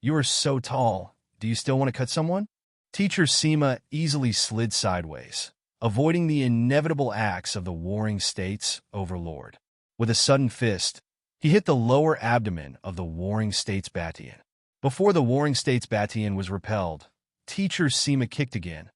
you are so tall. Do you still want to cut someone? Teacher Sima easily slid sideways, avoiding the inevitable axe of the Warring States Overlord. With a sudden fist, he hit the lower abdomen of the Warring States Batian. Before the Warring States Batian was repelled, Teacher Sima kicked again,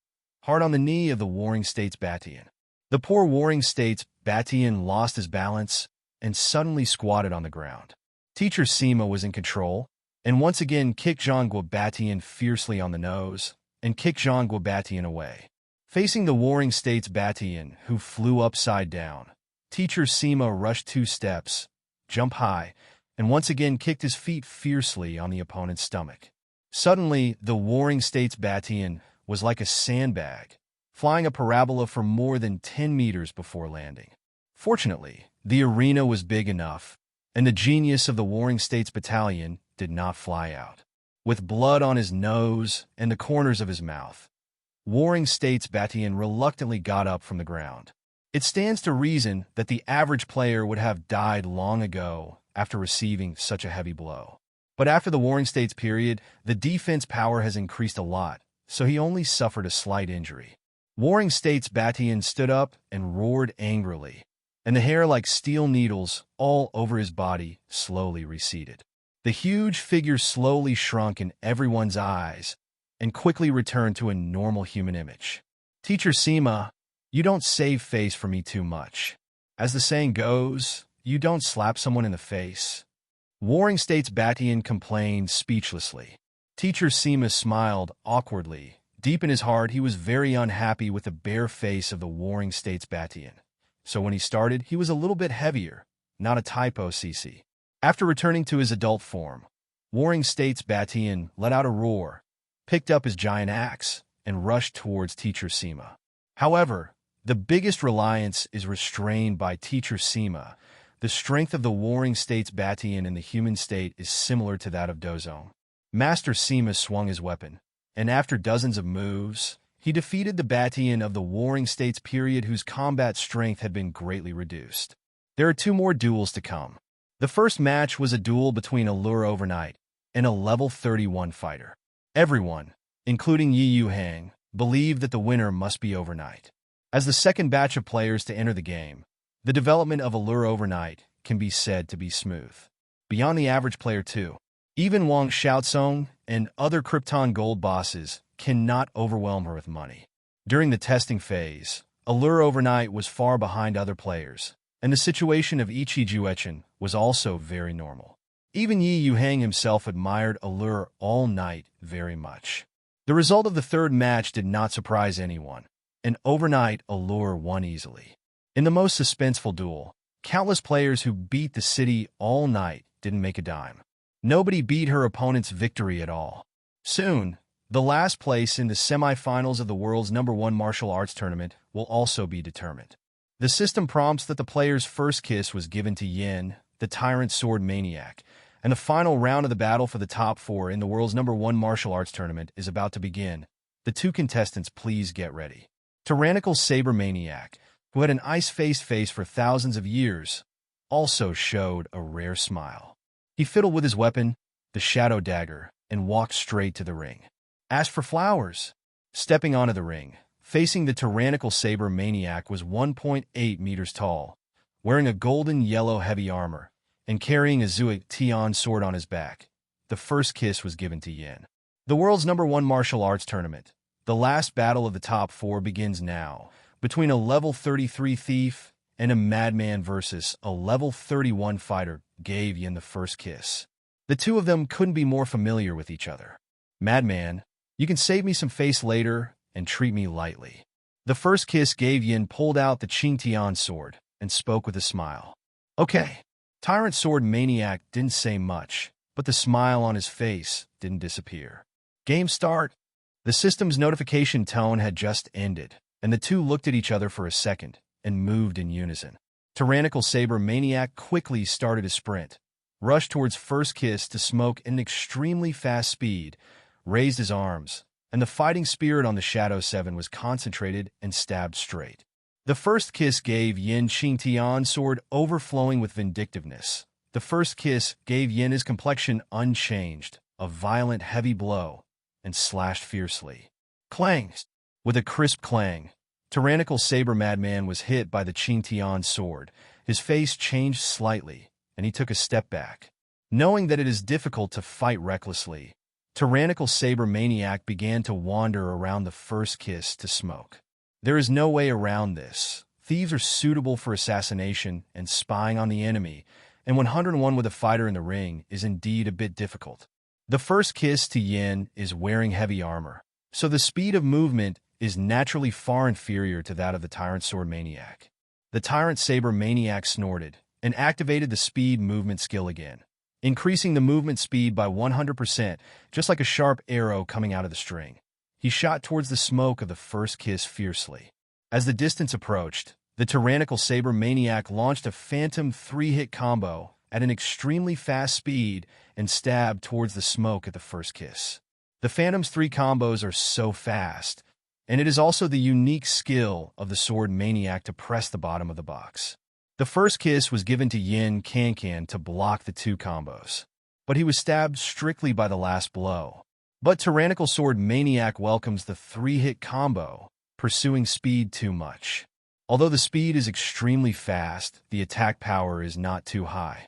hard on the knee of the Warring States Batian. The poor Warring States Batian lost his balance and suddenly squatted on the ground. Teacher Sima was in control, and once again kicked Jean Guabatian fiercely on the nose, and kicked Jean Guabatian away. Facing the warring state's Batian, who flew upside down, Teacher Sima rushed 2 steps, jumped high, and once again kicked his feet fiercely on the opponent's stomach. Suddenly, the warring state's Batian was like a sandbag, flying a parabola for more than 10 meters before landing. Fortunately, the arena was big enough, and the genius of the warring state's battalion did not fly out. With blood on his nose and the corners of his mouth, warring state's Batian reluctantly got up from the ground. It stands to reason that the average player would have died long ago after receiving such a heavy blow. But after the warring state's period, the defense power has increased a lot, so he only suffered a slight injury. Warring state's Batian stood up and roared angrily, and the hair like steel needles all over his body slowly receded. The huge figure slowly shrunk in everyone's eyes and quickly returned to a normal human image. Teacher Sima, you don't save face for me too much. As the saying goes, you don't slap someone in the face. Warring state's Batian complained speechlessly. Teacher Sima smiled awkwardly. Deep in his heart, he was very unhappy with the bare face of the warring state's Batian. So when he started, he was a little bit heavier, not a typo CC. After returning to his adult form, warring state's Batian let out a roar, picked up his giant axe, and rushed towards Teacher Sima. However, the biggest reliance is restrained by Teacher Sima. The strength of the warring state's Batian in the human state is similar to that of Dozong. Master Sima swung his weapon, and after dozens of moves, he defeated the Batian of the warring state's period whose combat strength had been greatly reduced. There are 2 more duels to come. The first match was a duel between Allure Overnight and a level 31 fighter. Everyone, including Yuhang, believed that the winner must be Overnight. As the second batch of players to enter the game, the development of Allure Overnight can be said to be smooth. Beyond the average player too, even Wang Xiaozong and other Krypton Gold bosses cannot overwhelm her with money. During the testing phase, Allure Overnight was far behind other players, and the situation of Ichi Juechen was also very normal. Even Yi Yuhang himself admired Allure all night very much. The result of the third match did not surprise anyone, and Overnight Allure won easily. In the most suspenseful duel, countless players who beat the city all night didn't make a dime. Nobody beat her opponent's victory at all. Soon, the last place in the semi-finals of the world's #1 martial arts tournament will also be determined. The system prompts that the player's first kiss was given to Yin, the tyrant sword maniac, and the final round of the battle for the top 4 in the world's #1 martial arts tournament is about to begin. The 2 contestants, please get ready. Tyrannical saber maniac, who had an ice-faced face for thousands of years, also showed a rare smile. He fiddled with his weapon, the shadow dagger, and walked straight to the ring. Asked for flowers. Stepping onto the ring, facing the tyrannical saber maniac was 1.8 meters tall, wearing a golden yellow heavy armor, and carrying a Zhuge Tian sword on his back. The first kiss was given to Yin. The world's #1 martial arts tournament, the last battle of the top 4 begins now, between a level 33 thief and a madman versus a level 31 fighter. Gave Yin the first kiss. The 2 of them couldn't be more familiar with each other. Madman, you can save me some face later and treat me lightly. The first kiss gave Yin pulled out the Qingtian sword and spoke with a smile. Okay. Tyrant sword maniac didn't say much, but the smile on his face didn't disappear. Game start. The system's notification tone had just ended, and the 2 looked at each other for a second and moved in unison. Tyrannical saber maniac quickly started a sprint, rushed towards first kiss to smoke at an extremely fast speed, raised his arms, and the fighting spirit on the Shadow 7 was concentrated and stabbed straight. The first kiss gave Yin Qingtian sword overflowing with vindictiveness. The first kiss gave Yin his complexion unchanged, a violent heavy blow, and slashed fiercely. Clang! With a crisp clang, Tyrannical Saber Madman was hit by the Qingtian sword. His face changed slightly, and he took a step back. Knowing that it is difficult to fight recklessly, Tyrannical Saber Maniac began to wander around the first kiss to smoke. There is no way around this. thieves are suitable for assassination and spying on the enemy, and 101 with a fighter in the ring is indeed a bit difficult. The first kiss to Yin is wearing heavy armor, so the speed of movement is naturally far inferior to that of the Tyrant Sword Maniac. The Tyrant Saber Maniac snorted and activated the speed movement skill again, increasing the movement speed by 100%, just like a sharp arrow coming out of the string. He shot towards the smoke of the first kiss fiercely. As the distance approached, the Tyrannical Saber Maniac launched a phantom 3-hit combo at an extremely fast speed and stabbed towards the smoke at the first kiss. The Phantom's 3 combos are so fast, and it is also the unique skill of the Sword Maniac to press the bottom of the box. The first kiss was given to Yin Can to block the 2 combos, but he was stabbed strictly by the last blow. But Tyrannical Sword Maniac welcomes the 3-hit combo, pursuing speed too much. Although the speed is extremely fast, the attack power is not too high.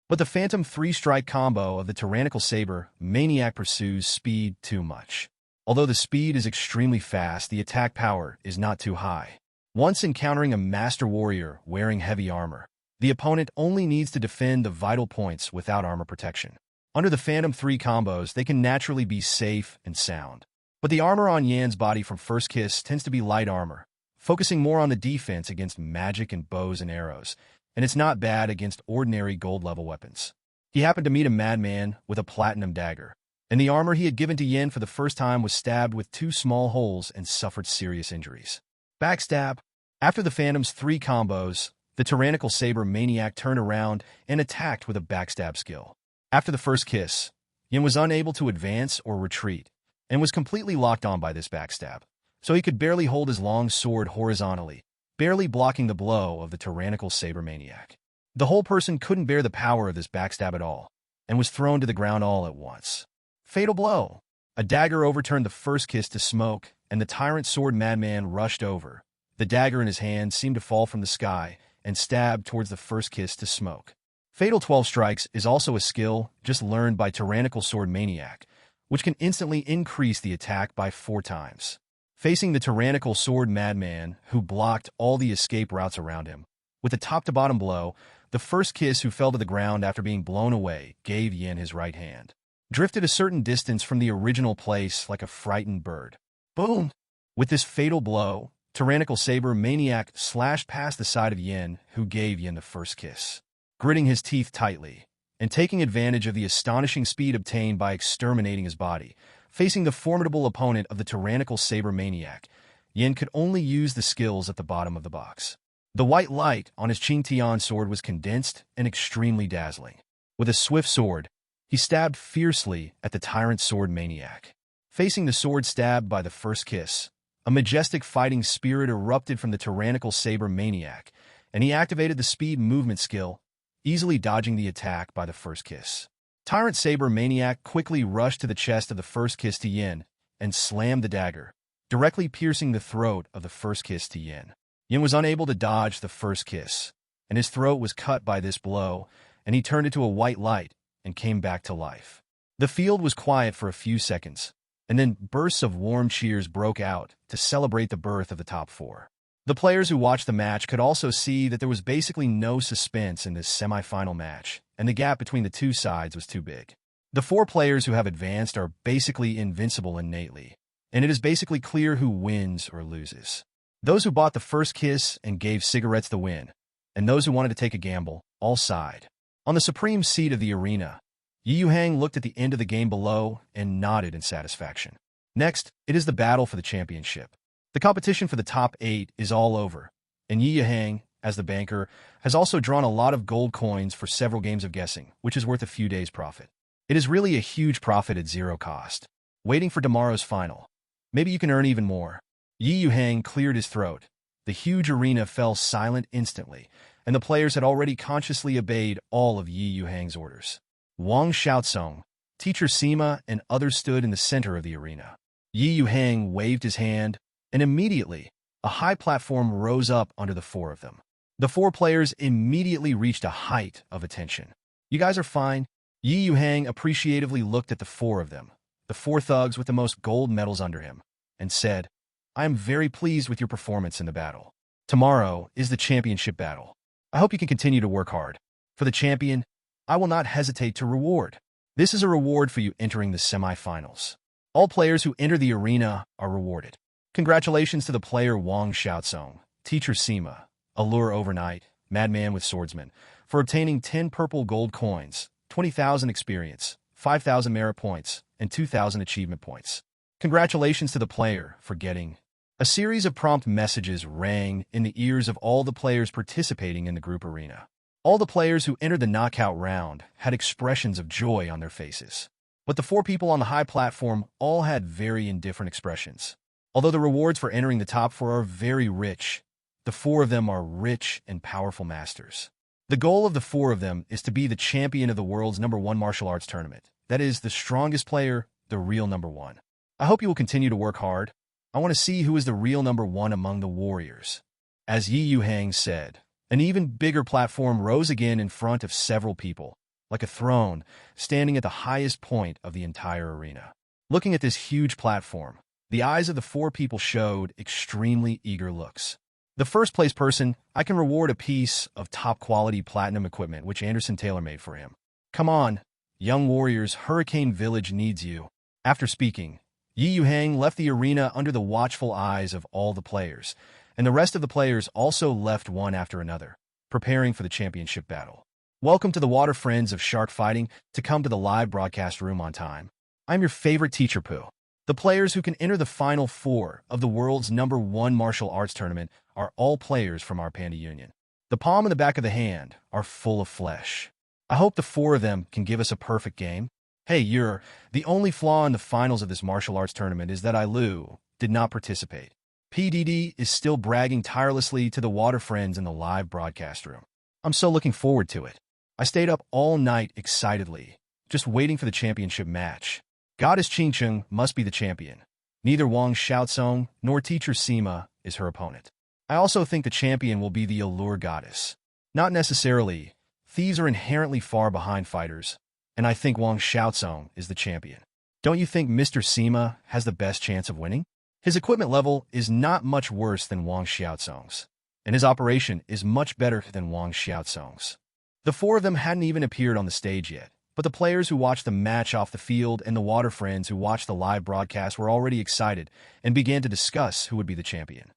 But the Phantom 3-strike combo of the Tyrannical Saber Maniac pursues speed too much. Although the speed is extremely fast, the attack power is not too high. Once encountering a Master Warrior wearing heavy armor, the opponent only needs to defend the vital points without armor protection. Under the Phantom 3 combos, they can naturally be safe and sound. But the armor on Yan's body from first kiss tends to be light armor, focusing more on the defense against magic and bows and arrows, and it's not bad against ordinary gold-level weapons. He happened to meet a madman with a platinum dagger, and the armor he had given to Yin for the first time was stabbed with 2 small holes and suffered serious injuries. Backstab. After the Phantom's 3 combos, the Tyrannical Saber Maniac turned around and attacked with a backstab skill. After the first kiss, Yin was unable to advance or retreat, and was completely locked on by this backstab, so he could barely hold his long sword horizontally, barely blocking the blow of the Tyrannical Saber Maniac. The whole person couldn't bear the power of this backstab at all, and was thrown to the ground all at once. Fatal blow! A dagger overturned the first kiss to smoke, and the Tyrant Sword Madman rushed over. The dagger in his hand seemed to fall from the sky, and stabbed towards the first kiss to smoke. Fatal 12 Strikes is also a skill just learned by Tyrannical Sword Maniac, which can instantly increase the attack by 4 times. Facing the Tyrannical Sword Madman, who blocked all the escape routes around him, with a top-to-bottom blow, the first kiss, who fell to the ground after being blown away, gave Yin his right hand. Drifted a certain distance from the original place like a frightened bird. Boom! With this fatal blow, Tyrannical Saber Maniac slashed past the side of Yin, who gave Yin the first kiss. Gritting his teeth tightly, and taking advantage of the astonishing speed obtained by exterminating his body, facing the formidable opponent of the Tyrannical Saber Maniac, Yin could only use the skills at the bottom of the box. The white light on his Qingtian sword was condensed and extremely dazzling. With a swift sword, he stabbed fiercely at the Tyrant Sword Maniac. Facing the sword stabbed by the first kiss, a majestic fighting spirit erupted from the Tyrannical Saber Maniac, and he activated the speed movement skill, easily dodging the attack by the first kiss. Tyrant Saber Maniac quickly rushed to the chest of the first kiss to Yin and slammed the dagger, directly piercing the throat of the first kiss to Yin. Yin was unable to dodge the first kiss, and his throat was cut by this blow, and he turned into a white light and came back to life. The field was quiet for a few seconds, and then bursts of warm cheers broke out to celebrate the birth of the top 4. The players who watched the match could also see that there was basically no suspense in this semi-final match, and the gap between the 2 sides was too big. The 4 players who have advanced are basically invincible innately, and it is basically clear who wins or loses. Those who bought the first kiss and gave cigarettes the win, and those who wanted to take a gamble, all side. On the supreme seat of the arena, Yuhang looked at the end of the game below and nodded in satisfaction. Next, it is the battle for the championship. The competition for the top 8 is all over, and Yuhang, as the banker, has also drawn a lot of gold coins for several games of guessing, which is worth a few days' profit. It is really a huge profit at 0 cost. Waiting for tomorrow's final. Maybe you can earn even more. Yuhang cleared his throat. The huge arena fell silent instantly, and the players had already consciously obeyed all of Yuhang's orders. Wang Xiaozong, Teacher Sima, and others stood in the center of the arena. Yuhang waved his hand, and immediately, a high platform rose up under the 4 of them. The 4 players immediately reached a height of attention. You guys are fine. Yuhang appreciatively looked at the 4 of them, the 4 thugs with the most gold medals under him, and said, I am very pleased with your performance in the battle. Tomorrow is the championship battle. I hope you can continue to work hard. For the champion, I will not hesitate to reward. This is a reward for you entering the semifinals. All players who enter the arena are rewarded. Congratulations to the player Wang Xiaosong, Teacher Sima, Allure Overnight, Madman with Swordsman, for obtaining 10 purple gold coins, 20,000 experience, 5,000 merit points, and 2,000 achievement points. Congratulations to the player for getting. A series of prompt messages rang in the ears of all the players participating in the group arena. All the players who entered the knockout round had expressions of joy on their faces. But the 4 people on the high platform all had very indifferent expressions. Although the rewards for entering the top 4 are very rich, the 4 of them are rich and powerful masters. The goal of the 4 of them is to be the champion of the world's #1 martial arts tournament. That is, the strongest player, the real #1. I hope you will continue to work hard. I want to see who is the real #1 among the warriors. As Yuhang said, an even bigger platform rose again in front of several people, like a throne, standing at the highest point of the entire arena. Looking at this huge platform, the eyes of the 4 people showed extremely eager looks. The first place person, I can reward a piece of top-quality platinum equipment which Anderson Taylor made for him. Come on, young warriors, Hurricane Village needs you. After speaking, Yuhang left the arena under the watchful eyes of all the players, and the rest of the players also left one after another, preparing for the championship battle. Welcome to the Water Friends of Shark Fighting to come to the live broadcast room on time. I'm your favorite teacher, Pooh. The players who can enter the final 4 of the world's #1 martial arts tournament are all players from our Panda Union. The palm and the back of the hand are full of flesh. I hope the 4 of them can give us a perfect game. Hey, the only flaw in the finals of this martial arts tournament is that Lu did not participate. PDD is still bragging tirelessly to the Water Friends in the live broadcast room. I'm so looking forward to it. I stayed up all night excitedly, just waiting for the championship match. Goddess Qingcheng must be the champion. Neither Wang Xiaosong nor Teacher Sima is her opponent. I also think the champion will be the Allure Goddess. Not necessarily. Thieves are inherently far behind fighters, and I think Wang Xiaosong is the champion. Don't you think Mr. Sima has the best chance of winning? His equipment level is not much worse than Wang Xiaosong's, and his operation is much better than Wang Xiaosong's. The 4 of them hadn't even appeared on the stage yet, but the players who watched the match off the field and the Water Friends who watched the live broadcast were already excited and began to discuss who would be the champion.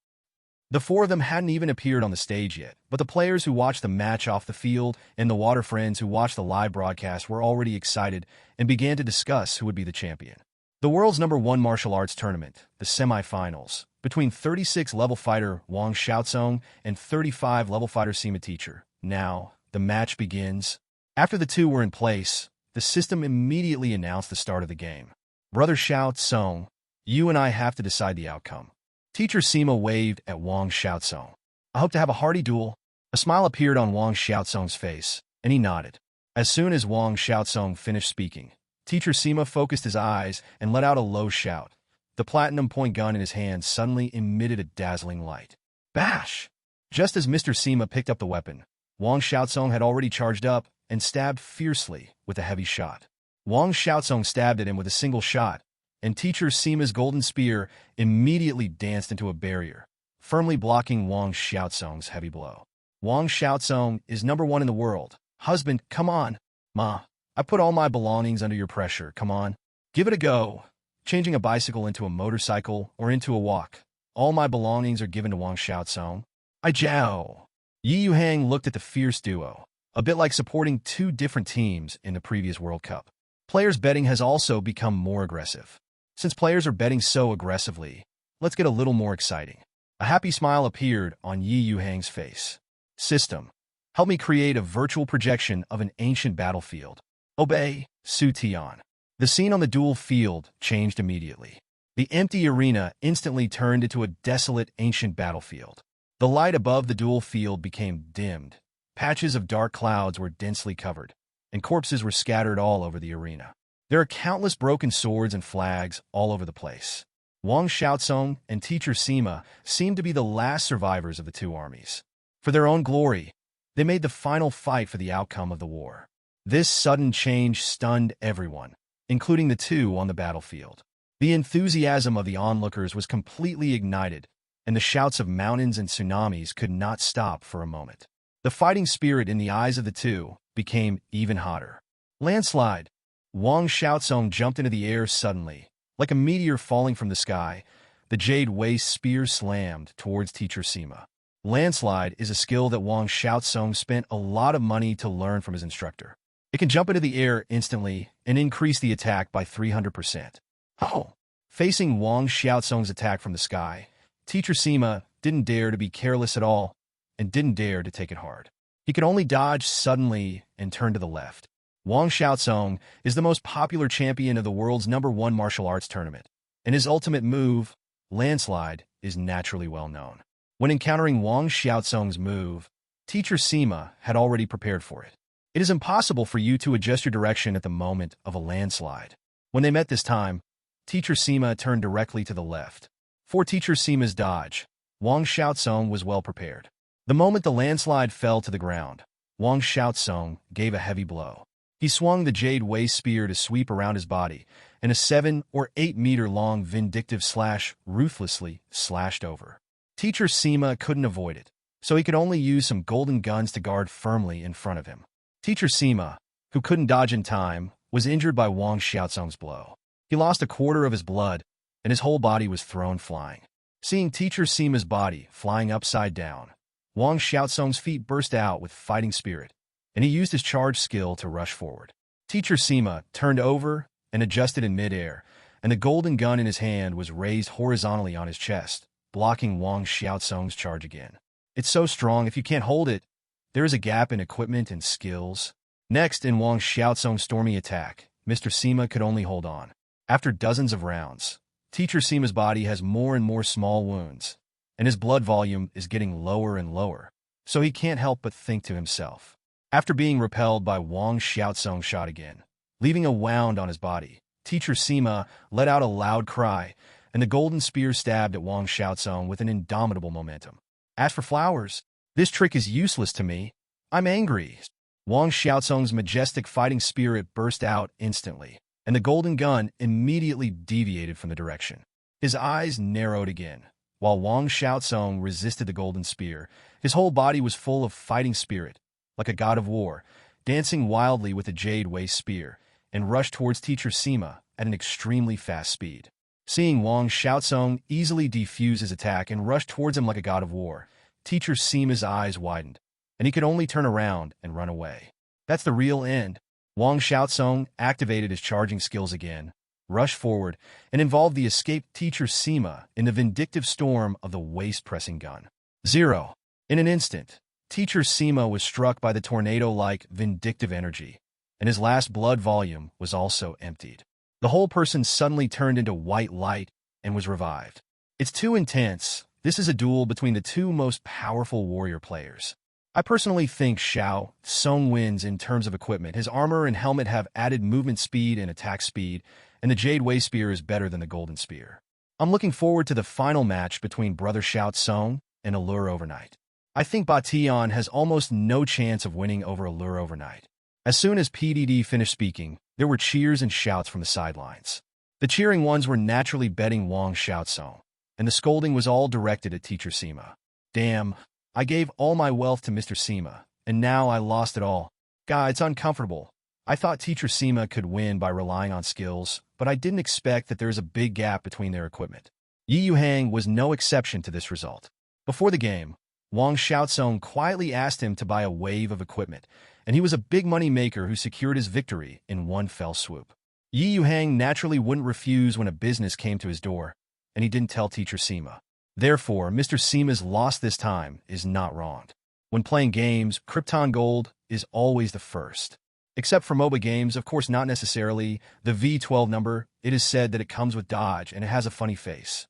The 4 of them hadn't even appeared on the stage yet, but the players who watched the match off the field and the Water Friends who watched the live broadcast were already excited and began to discuss who would be the champion. The world's #1 martial arts tournament, the semifinals, between 36 level fighter Wang Xiaosong and 35 level fighter Sima Teacher. Now, the match begins. After the 2 were in place, the system immediately announced the start of the game. Brother Xiaosong, you and I have to decide the outcome. Teacher Sima waved at Wang Xiaosong. I hope to have a hearty duel. A smile appeared on Wang Xiaosong's face, and he nodded. As soon as Wang Xiaosong finished speaking, Teacher Sima focused his eyes and let out a low shout. The platinum point gun in his hand suddenly emitted a dazzling light. Bash! Just as Mr. Sima picked up the weapon, Wang Xiaosong had already charged up and stabbed fiercely with a heavy shot. Wang Xiaosong stabbed at him with a single shot, and Teacher Sima's golden spear immediately danced into a barrier, firmly blocking Wang Xiaosong's heavy blow. Wang Xiaosong is #1 in the world. Husband, come on. Ma, I put all my belongings under your pressure, come on. Give it a go. Changing a bicycle into a motorcycle or into a walk. All my belongings are given to Wang Xiaosong. I jow. Yuhang looked at the fierce duo, a bit like supporting 2 different teams in the previous World Cup. Players' betting has also become more aggressive. Since players are betting so aggressively, let's get a little more exciting. A happy smile appeared on Yuhang's face. System, help me create a virtual projection of an ancient battlefield. Obey, Su Tian. The scene on the duel field changed immediately. The empty arena instantly turned into a desolate ancient battlefield. The light above the duel field became dimmed. Patches of dark clouds were densely covered, and corpses were scattered all over the arena. There are countless broken swords and flags all over the place. Wang Xiaosong and Teacher Sima seemed to be the last survivors of the 2 armies. For their own glory, they made the final fight for the outcome of the war. This sudden change stunned everyone, including the 2 on the battlefield. The enthusiasm of the onlookers was completely ignited, and the shouts of mountains and tsunamis could not stop for a moment. The fighting spirit in the eyes of the two became even hotter. Landslide! Wang Xiaozong jumped into the air suddenly. Like a meteor falling from the sky, the jade waist spear slammed towards Teacher Sima. Landslide is a skill that Wang Xiaozong spent a lot of money to learn from his instructor. It can jump into the air instantly and increase the attack by 300%. Oh! Facing Wang Xiaozong's attack from the sky, Teacher Sima didn't dare to be careless at all and didn't dare to take it hard. He could only dodge suddenly and turn to the left. Wang Xiaozong is the most popular champion of the world's #1 martial arts tournament, and his ultimate move, Landslide, is naturally well known. When encountering Wang Xiaozong's move, Teacher Sima had already prepared for it. It is impossible for you to adjust your direction at the moment of a landslide. When they met this time, Teacher Sima turned directly to the left. For Teacher Sima's dodge, Wang Xiaozong was well prepared. The moment the landslide fell to the ground, Wang Xiaozong gave a heavy blow. He swung the jade waist spear to sweep around his body, and a 7 or 8 meter long vindictive slash ruthlessly slashed over. Teacher Sima couldn't avoid it, so he could only use some golden guns to guard firmly in front of him. Teacher Sima, who couldn't dodge in time, was injured by Wang Xiaozong's blow. He lost a quarter of his blood, and his whole body was thrown flying. Seeing Teacher Sima's body flying upside down, Wang Xiaozong's feet burst out with fighting spirit, and he used his charge skill to rush forward. Teacher Sima turned over and adjusted in midair, and the golden gun in his hand was raised horizontally on his chest, blocking Wang Xiaozong's charge again. It's so strong if you can't hold it. There is a gap in equipment and skills. Next, in Wang Xiaozong's stormy attack, Mr. Sima could only hold on. After dozens of rounds, Teacher Sima's body has more and more small wounds, and his blood volume is getting lower and lower, so he can't help but think to himself. After being repelled by Wang Xiaozong's shot again, leaving a wound on his body, Teacher Sima let out a loud cry, and the golden spear stabbed at Wang Xiaozong with an indomitable momentum. As for flowers, this trick is useless to me. I'm angry. Wang Xiaozong's majestic fighting spirit burst out instantly, and the golden gun immediately deviated from the direction. His eyes narrowed again. While Wang Xiaozong resisted the golden spear, his whole body was full of fighting spirit, like a god of war, dancing wildly with a jade waist spear, and rushed towards Teacher Sima at an extremely fast speed. Seeing Wang Xiaozong easily defuse his attack and rush towards him like a god of war, Teacher Sima's eyes widened, and he could only turn around and run away. That's the real end. Wang Xiaozong activated his charging skills again, rushed forward, and involved the escaped Teacher Sima in the vindictive storm of the waist-pressing gun. 0. In an instant, Teacher Sima was struck by the tornado-like vindictive energy, and his last blood volume was also emptied. The whole person suddenly turned into white light and was revived. It's too intense. This is a duel between the two most powerful warrior players. I personally think Xiao Song wins in terms of equipment. His armor and helmet have added movement speed and attack speed, and the Jade Way Spear is better than the Golden Spear. I'm looking forward to the final match between Brother Xiao Song and Allure Overnight. I think Batian has almost no chance of winning over Allure Overnight. As soon as PDD finished speaking, there were cheers and shouts from the sidelines. The cheering ones were naturally betting Wang Xiaozong, and the scolding was all directed at Teacher Sima. Damn, I gave all my wealth to Mr. Sima, and now I lost it all. God, it's uncomfortable. I thought Teacher Sima could win by relying on skills, but I didn't expect that there is a big gap between their equipment. Yuhang was no exception to this result. Before the game, Wang Xiaozong quietly asked him to buy a wave of equipment, and he was a big money maker who secured his victory in one fell swoop. Yuhang naturally wouldn't refuse when a business came to his door, and he didn't tell Teacher Sima. Therefore, Mr. Sima's loss this time is not wronged. When playing games, Krypton Gold is always the first. Except for MOBA games, of course not necessarily. The V12 number, it is said that it comes with dodge and it has a funny face.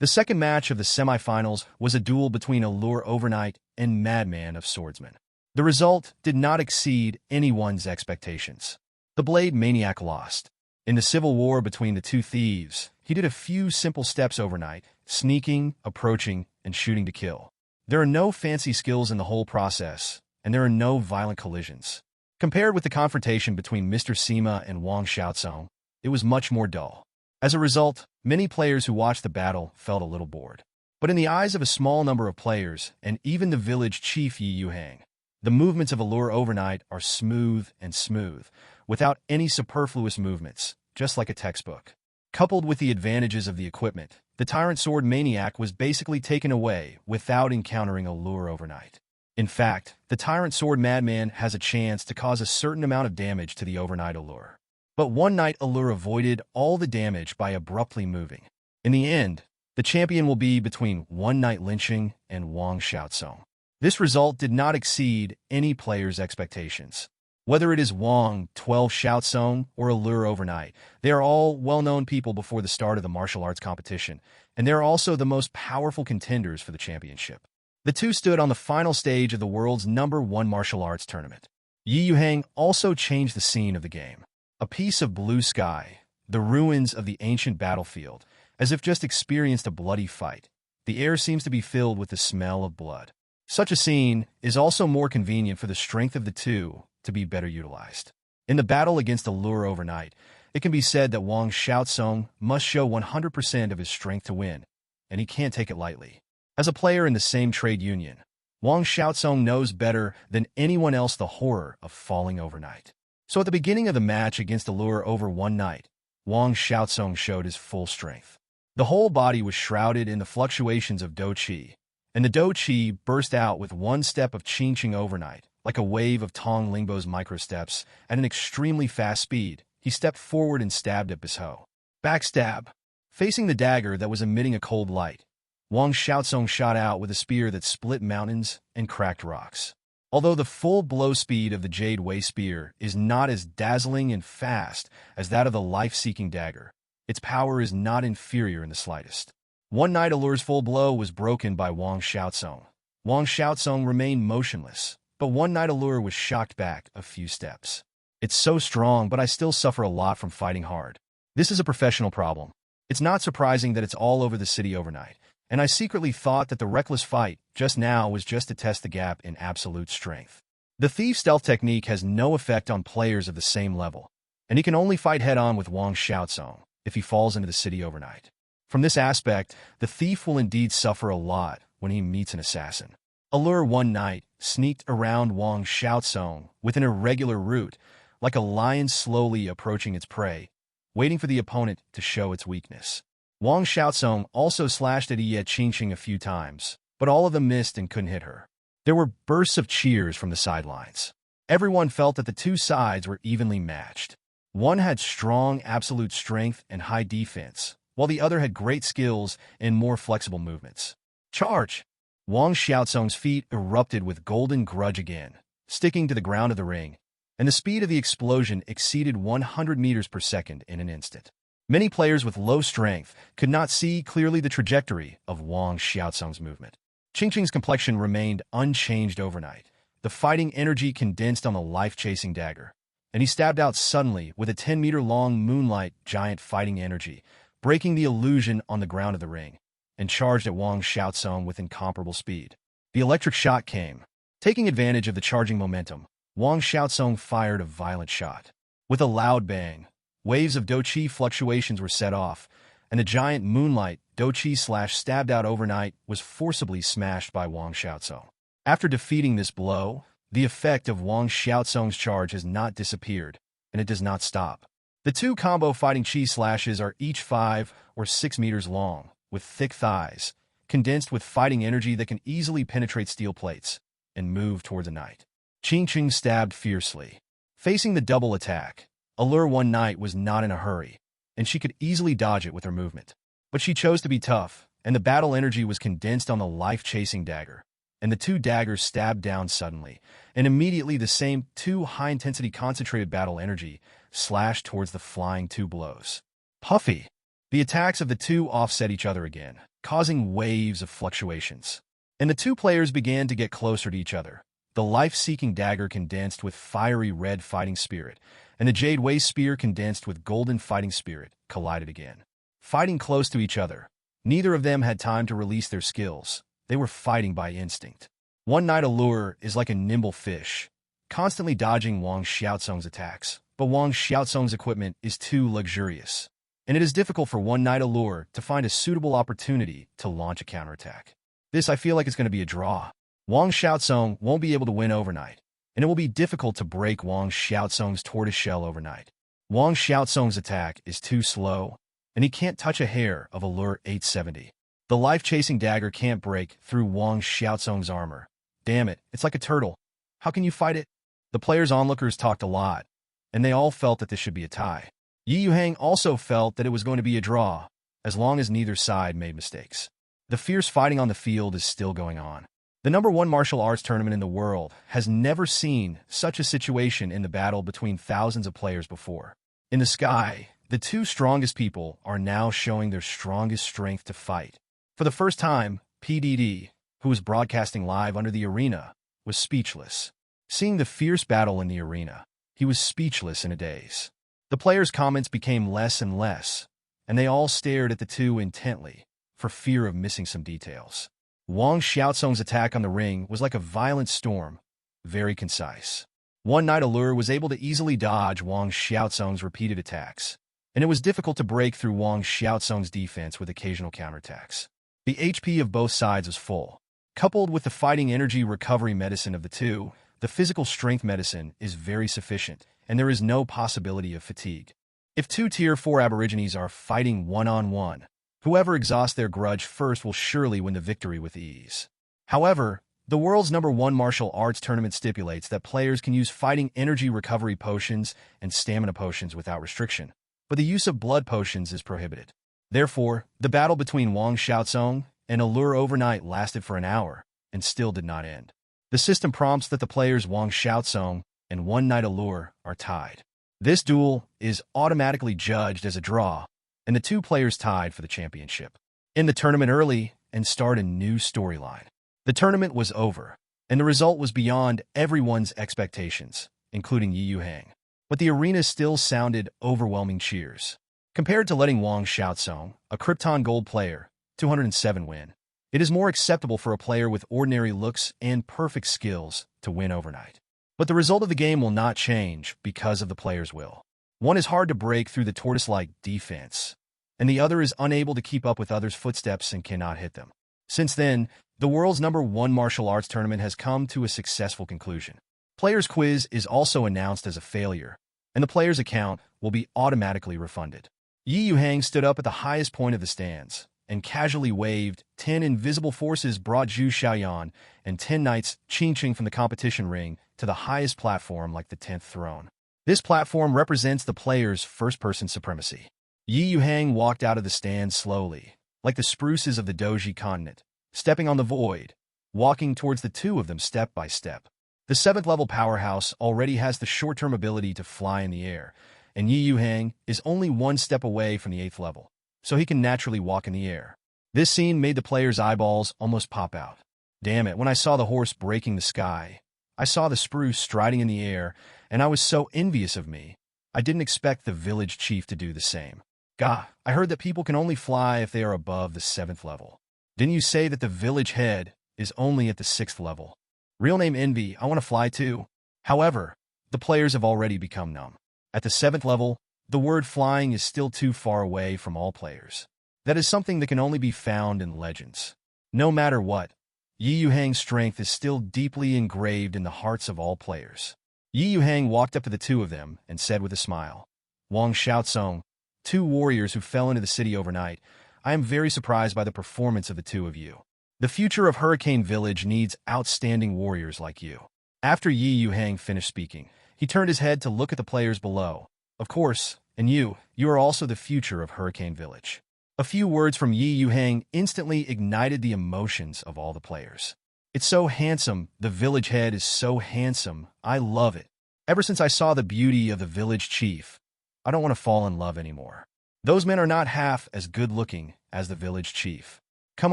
The second match of the semifinals was a duel between Allure Overnight and Madman of Swordsman. The result did not exceed anyone's expectations. The Blade Maniac lost. In the civil war between the two thieves, he did a few simple steps overnight, sneaking, approaching, and shooting to kill. There are no fancy skills in the whole process, and there are no violent collisions. Compared with the confrontation between Mr. Sima and Wang Xiaozong, it was much more dull. As a result, many players who watched the battle felt a little bored. But in the eyes of a small number of players, and even the village chief Yuhang, the movements of Allure Overnight are smooth and smooth, without any superfluous movements, just like a textbook. Coupled with the advantages of the equipment, the Tyrant Sword Maniac was basically taken away without encountering Allure Overnight. In fact, the Tyrant Sword Madman has a chance to cause a certain amount of damage to the Overnight Allure. But One Night Allure avoided all the damage by abruptly moving. In the end, the champion will be between One Night Lynching and Wang Xiaocong. This result did not exceed any player's expectations. Whether it is Wang, 12 Xiaocong, or Allure Overnight, they are all well-known people before the start of the martial arts competition, and they are also the most powerful contenders for the championship. The two stood on the final stage of the world's #1 martial arts tournament. Yuhang also changed the scene of the game. A piece of blue sky, the ruins of the ancient battlefield, as if just experienced a bloody fight. The air seems to be filled with the smell of blood. Such a scene is also more convenient for the strength of the two to be better utilized. In the battle against Allure Overnight, it can be said that Wang Xiaocong must show 100% of his strength to win, and he can't take it lightly. As a player in the same trade union, Wang Xiaocong knows better than anyone else the horror of falling overnight. So at the beginning of the match against Allure over One Night, Wang Xiaocong showed his full strength. The whole body was shrouded in the fluctuations of Do Qi, and the Do Qi burst out with one step of Qing Overnight, like a wave of Tong Lingbo's microsteps. At an extremely fast speed, he stepped forward and stabbed at Bisho. Backstab. Facing the dagger that was emitting a cold light, Wang Xiaocong shot out with a spear that split mountains and cracked rocks. Although the full blow speed of the Jade Wei spear is not as dazzling and fast as that of the life-seeking dagger, its power is not inferior in the slightest. One Night Allure's full blow was broken by Wang Xiaocong. Wang Xiaocong remained motionless, but One Night Allure was shocked back a few steps. It's so strong, but I still suffer a lot from fighting hard. This is a professional problem. It's not surprising that it's all over the city overnight, and I secretly thought that the reckless fight just now was just to test the gap in absolute strength. The thief stealth technique has no effect on players of the same level, and he can only fight head-on with Wang Xiaocong if he falls into the city overnight. From this aspect, the thief will indeed suffer a lot when he meets an assassin. Allure One Night sneaked around Wang Xiaocong with an irregular route, like a lion slowly approaching its prey, waiting for the opponent to show its weakness. Wang Xiaocong also slashed at Ye Qingqing a few times, but all of them missed and couldn't hit her. There were bursts of cheers from the sidelines. Everyone felt that the two sides were evenly matched. One had strong absolute strength and high defense, while the other had great skills and more flexible movements. Charge! Wang Xiaocong's feet erupted with golden grudge again, sticking to the ground of the ring, and the speed of the explosion exceeded 100 meters per second in an instant. Many players with low strength could not see clearly the trajectory of Wang Xiaocong's movement. Qingqing's complexion remained unchanged overnight. The fighting energy condensed on the life-chasing dagger, and he stabbed out suddenly with a 10-meter-long moonlight giant fighting energy, breaking the illusion on the ground of the ring, and charged at Wang Xiaocong with incomparable speed. The electric shot came. Taking advantage of the charging momentum, Wang Xiaocong fired a violent shot. With a loud bang, waves of Do Qi fluctuations were set off, and the giant moonlight Do Qi stabbed out overnight was forcibly smashed by Wang Xiaocong. After defeating this blow, the effect of Wang Xiaocong's charge has not disappeared, and it does not stop. The two combo fighting Qi slashes are each 5 or 6 meters long, with thick thighs, condensed with fighting energy that can easily penetrate steel plates, and move towards the night. Qingqing stabbed fiercely. Facing the double attack, Allure One Night was not in a hurry, and she could easily dodge it with her movement. But she chose to be tough, and the battle energy was condensed on the life-chasing dagger, and the two daggers stabbed down suddenly, and immediately the same two high-intensity concentrated battle energy slashed towards the flying two blows. Puffy! The attacks of the two offset each other again, causing waves of fluctuations. And the two players began to get closer to each other. The life-seeking dagger condensed with fiery red fighting spirit, and the Jade Wei spear condensed with golden fighting spirit collided again. Fighting close to each other, neither of them had time to release their skills. They were fighting by instinct. One Night Allure is like a nimble fish, constantly dodging Wang Xiaocong's attacks, but Wang Xiaocong's equipment is too luxurious. and it is difficult for one Knight Allure to find a suitable opportunity to launch a counterattack. This I feel like is going to be a draw. Wang Xiaotsong won't be able to win overnight, and it will be difficult to break Wang Xiaotsong's tortoiseshell overnight. Wang Xiaotsong's attack is too slow, and he can't touch a hair of Allure 870. The life-chasing dagger can't break through Wang Xiaotsong's armor. Damn it, it's like a turtle. How can you fight it? The players' onlookers talked a lot, and they all felt that this should be a tie. Yuhang also felt that it was going to be a draw, as long as neither side made mistakes. The fierce fighting on the field is still going on. The #1 martial arts tournament in the world has never seen such a situation in the battle between thousands of players before. In the sky, the two strongest people are now showing their strongest strength to fight. For the first time, PDD, who was broadcasting live under the arena, was speechless. Seeing the fierce battle in the arena, he was speechless in a daze. The players' comments became less and less, and they all stared at the two intently, for fear of missing some details. Wang Xiaotsong's attack on the ring was like a violent storm, very concise. One Knight Allure was able to easily dodge Wang Xiaotsong's repeated attacks, and it was difficult to break through Wang Xiaotsong's defense with occasional counterattacks. The HP of both sides was full. Coupled with the fighting energy recovery medicine of the two, the physical strength medicine is very sufficient, and there is no possibility of fatigue. If two Tier 4 Aborigines are fighting one-on-one, whoever exhausts their grudge first will surely win the victory with ease. However, the world's #1 martial arts tournament stipulates that players can use fighting energy recovery potions and stamina potions without restriction, but the use of blood potions is prohibited. Therefore, the battle between Wang Xiaotsong and Allure overnight lasted for an hour and still did not end. The system prompts that the players Wang Xiaotsong and One Knight Allure are tied. This duel is automatically judged as a draw, and the two players tied for the championship. End the tournament early and start a new storyline. The tournament was over, and the result was beyond everyone's expectations, including Yuhang. But the arena still sounded overwhelming cheers. Compared to letting Wang Xiaotsong, a Krypton Gold player, 207 win, it is more acceptable for a player with ordinary looks and perfect skills to win overnight. But the result of the game will not change because of the player's will. One is hard to break through the tortoise-like defense, and the other is unable to keep up with others' footsteps and cannot hit them. Since then, the world's #1 martial arts tournament has come to a successful conclusion. Player's quiz is also announced as a failure, and the player's account will be automatically refunded. Yuhang stood up at the highest point of the stands and casually waved. 10 invisible forces brought Zhu Xiaoyan and 10 knights ching from the competition ring to the highest platform like the 10th throne. This platform represents the player's first-person supremacy. Yuhang walked out of the stand slowly, like the spruces of the Doji continent, stepping on the void, walking towards the two of them step by step. The 7th-level powerhouse already has the short-term ability to fly in the air, and Yuhang is only one step away from the 8th level, so he can naturally walk in the air. This scene made the player's eyeballs almost pop out. Damn it, when I saw the horse breaking the sky, I saw the spruce striding in the air, and I was so envious of me. I didn't expect the village chief to do the same. Gah, I heard that people can only fly if they are above the 7th level. Didn't you say that the village head is only at the 6th level? Real name Envy, I want to fly too. However, the players have already become numb. At the 7th level, the word flying is still too far away from all players. That is something that can only be found in legends. No matter what, Yuhang's strength is still deeply engraved in the hearts of all players. Yuhang walked up to the two of them and said with a smile, Wang Xiaotsong, 2 warriors who fell into the city overnight, I am very surprised by the performance of the two of you. The future of Hurricane Village needs outstanding warriors like you. After Yuhang finished speaking, he turned his head to look at the players below. Of course, and you are also the future of Hurricane Village. A few words from Yuhang instantly ignited the emotions of all the players. It's so handsome, the village head is so handsome, I love it. Ever since I saw the beauty of the village chief, I don't want to fall in love anymore. Those men are not half as good-looking as the village chief. Come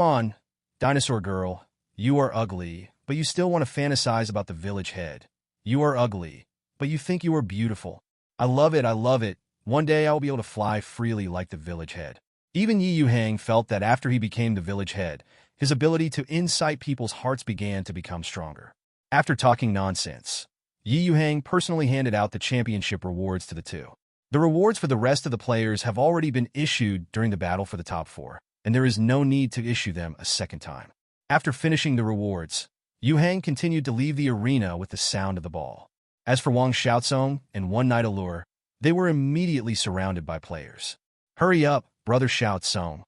on, dinosaur girl, you are ugly, but you still want to fantasize about the village head. You are ugly, but you think you are beautiful. I love it, I love it. One day I will be able to fly freely like the village head. Even Yuhang felt that after he became the village head, his ability to incite people's hearts began to become stronger. After talking nonsense, Yuhang personally handed out the championship rewards to the two. The rewards for the rest of the players have already been issued during the battle for the top 4, and there is no need to issue them a second time. After finishing the rewards, Yuhang continued to leave the arena with the sound of the ball. As for Wang Xiaozong and One Night Allure, they were immediately surrounded by players. Hurry up, brother Xiaozong.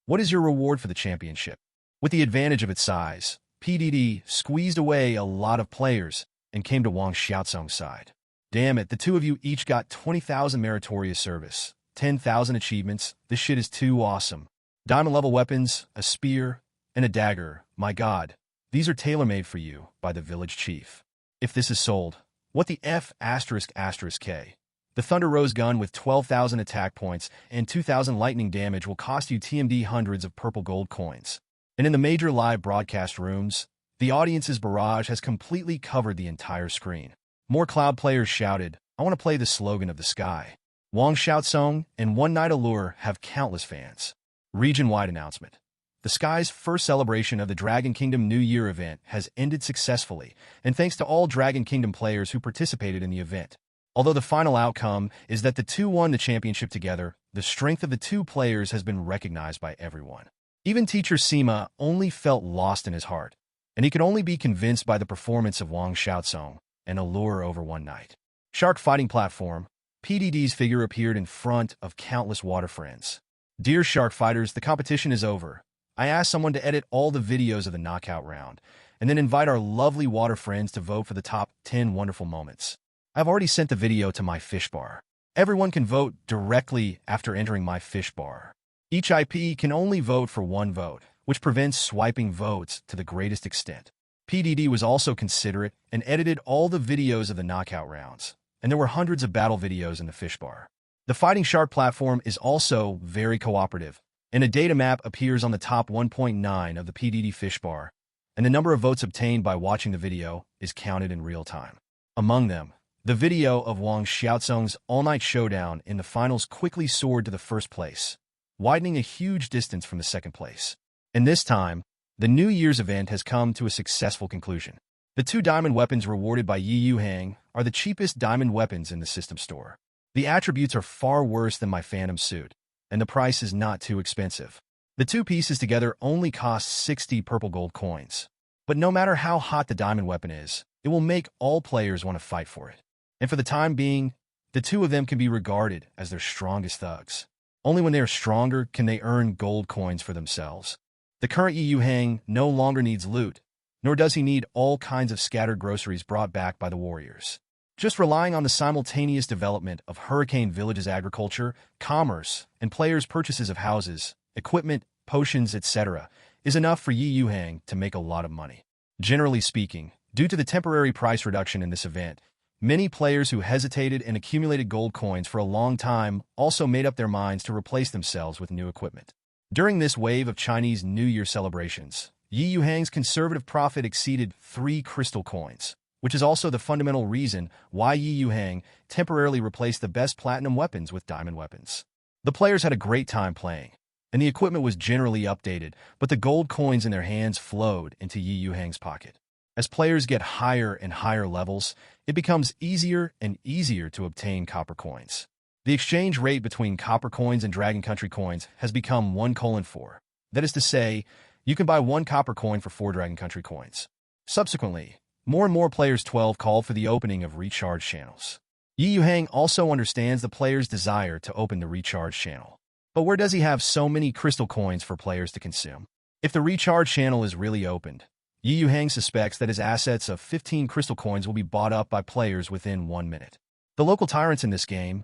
What is your reward for the championship? With the advantage of its size, PDD squeezed away a lot of players and came to Wang Xiaozong's side. Damn it, the two of you each got 20,000 meritorious service, 10,000 achievements. This shit is too awesome. Diamond-level weapons, a spear, and a dagger. My god, these are tailor-made for you by the village chief. If this is sold, what the F***K? The Thunder Rose gun with 12,000 attack points and 2,000 lightning damage will cost you TMD hundreds of purple gold coins. And in the major live broadcast rooms, the audience's barrage has completely covered the entire screen. More cloud players shouted, I want to play the slogan of the sky. Wang Xiaozong and One Night Allure have countless fans. Region-wide announcement. The Sky's first celebration of the Dragon Kingdom New Year event has ended successfully, and thanks to all Dragon Kingdom players who participated in the event. Although the final outcome is that the two won the championship together, the strength of the two players has been recognized by everyone. Even Teacher Sima only felt lost in his heart, and he could only be convinced by the performance of Wang Xiaozong and Allure over One Night. Shark Fighting Platform. PDD's figure appeared in front of countless water friends. Dear Shark Fighters, the competition is over. I asked someone to edit all the videos of the knockout round, and then invite our lovely water friends to vote for the top 10 wonderful moments. I've already sent the video to my fish bar. Everyone can vote directly after entering my fish bar. Each IP can only vote for one vote, which prevents swiping votes to the greatest extent. PDD was also considerate and edited all the videos of the knockout rounds, and there were hundreds of battle videos in the fish bar. The Fighting Shark platform is also very cooperative, and a data map appears on the top 1.9 of the PDD fish bar, and the number of votes obtained by watching the video is counted in real time. Among them, the video of Wang Xiaozong's all-night showdown in the finals quickly soared to the first place, widening a huge distance from the second place. And this time, the New Year's event has come to a successful conclusion. The two diamond weapons rewarded by Yuhang are the cheapest diamond weapons in the system store. The attributes are far worse than my Phantom suit, and the price is not too expensive. The two pieces together only cost 60 purple gold coins. But no matter how hot the diamond weapon is, it will make all players want to fight for it. And for the time being, the two of them can be regarded as their strongest thugs. Only when they are stronger can they earn gold coins for themselves. The current Yuhang no longer needs loot, nor does he need all kinds of scattered groceries brought back by the warriors. Just relying on the simultaneous development of Hurricane Village's agriculture, commerce, and players' purchases of houses, equipment, potions, etc. is enough for Yuhang to make a lot of money. Generally speaking, due to the temporary price reduction in this event, many players who hesitated and accumulated gold coins for a long time also made up their minds to replace themselves with new equipment. During this wave of Chinese New Year celebrations, Yuhang's conservative profit exceeded 3 crystal coins, which is also the fundamental reason why Yuhang temporarily replaced the best platinum weapons with diamond weapons. The players had a great time playing, and the equipment was generally updated, but the gold coins in their hands flowed into Yuhang's pocket. As players get higher and higher levels, it becomes easier and easier to obtain copper coins. The exchange rate between copper coins and Dragon Country coins has become 1:4. That is to say, you can buy 1 copper coin for 4 Dragon Country coins. Subsequently, more and more players 12 called for the opening of recharge channels. Yuhang also understands the player's desire to open the recharge channel. But where does he have so many crystal coins for players to consume? If the recharge channel is really opened, Yuhang suspects that his assets of 15 crystal coins will be bought up by players within 1 minute. The local tyrants in this game,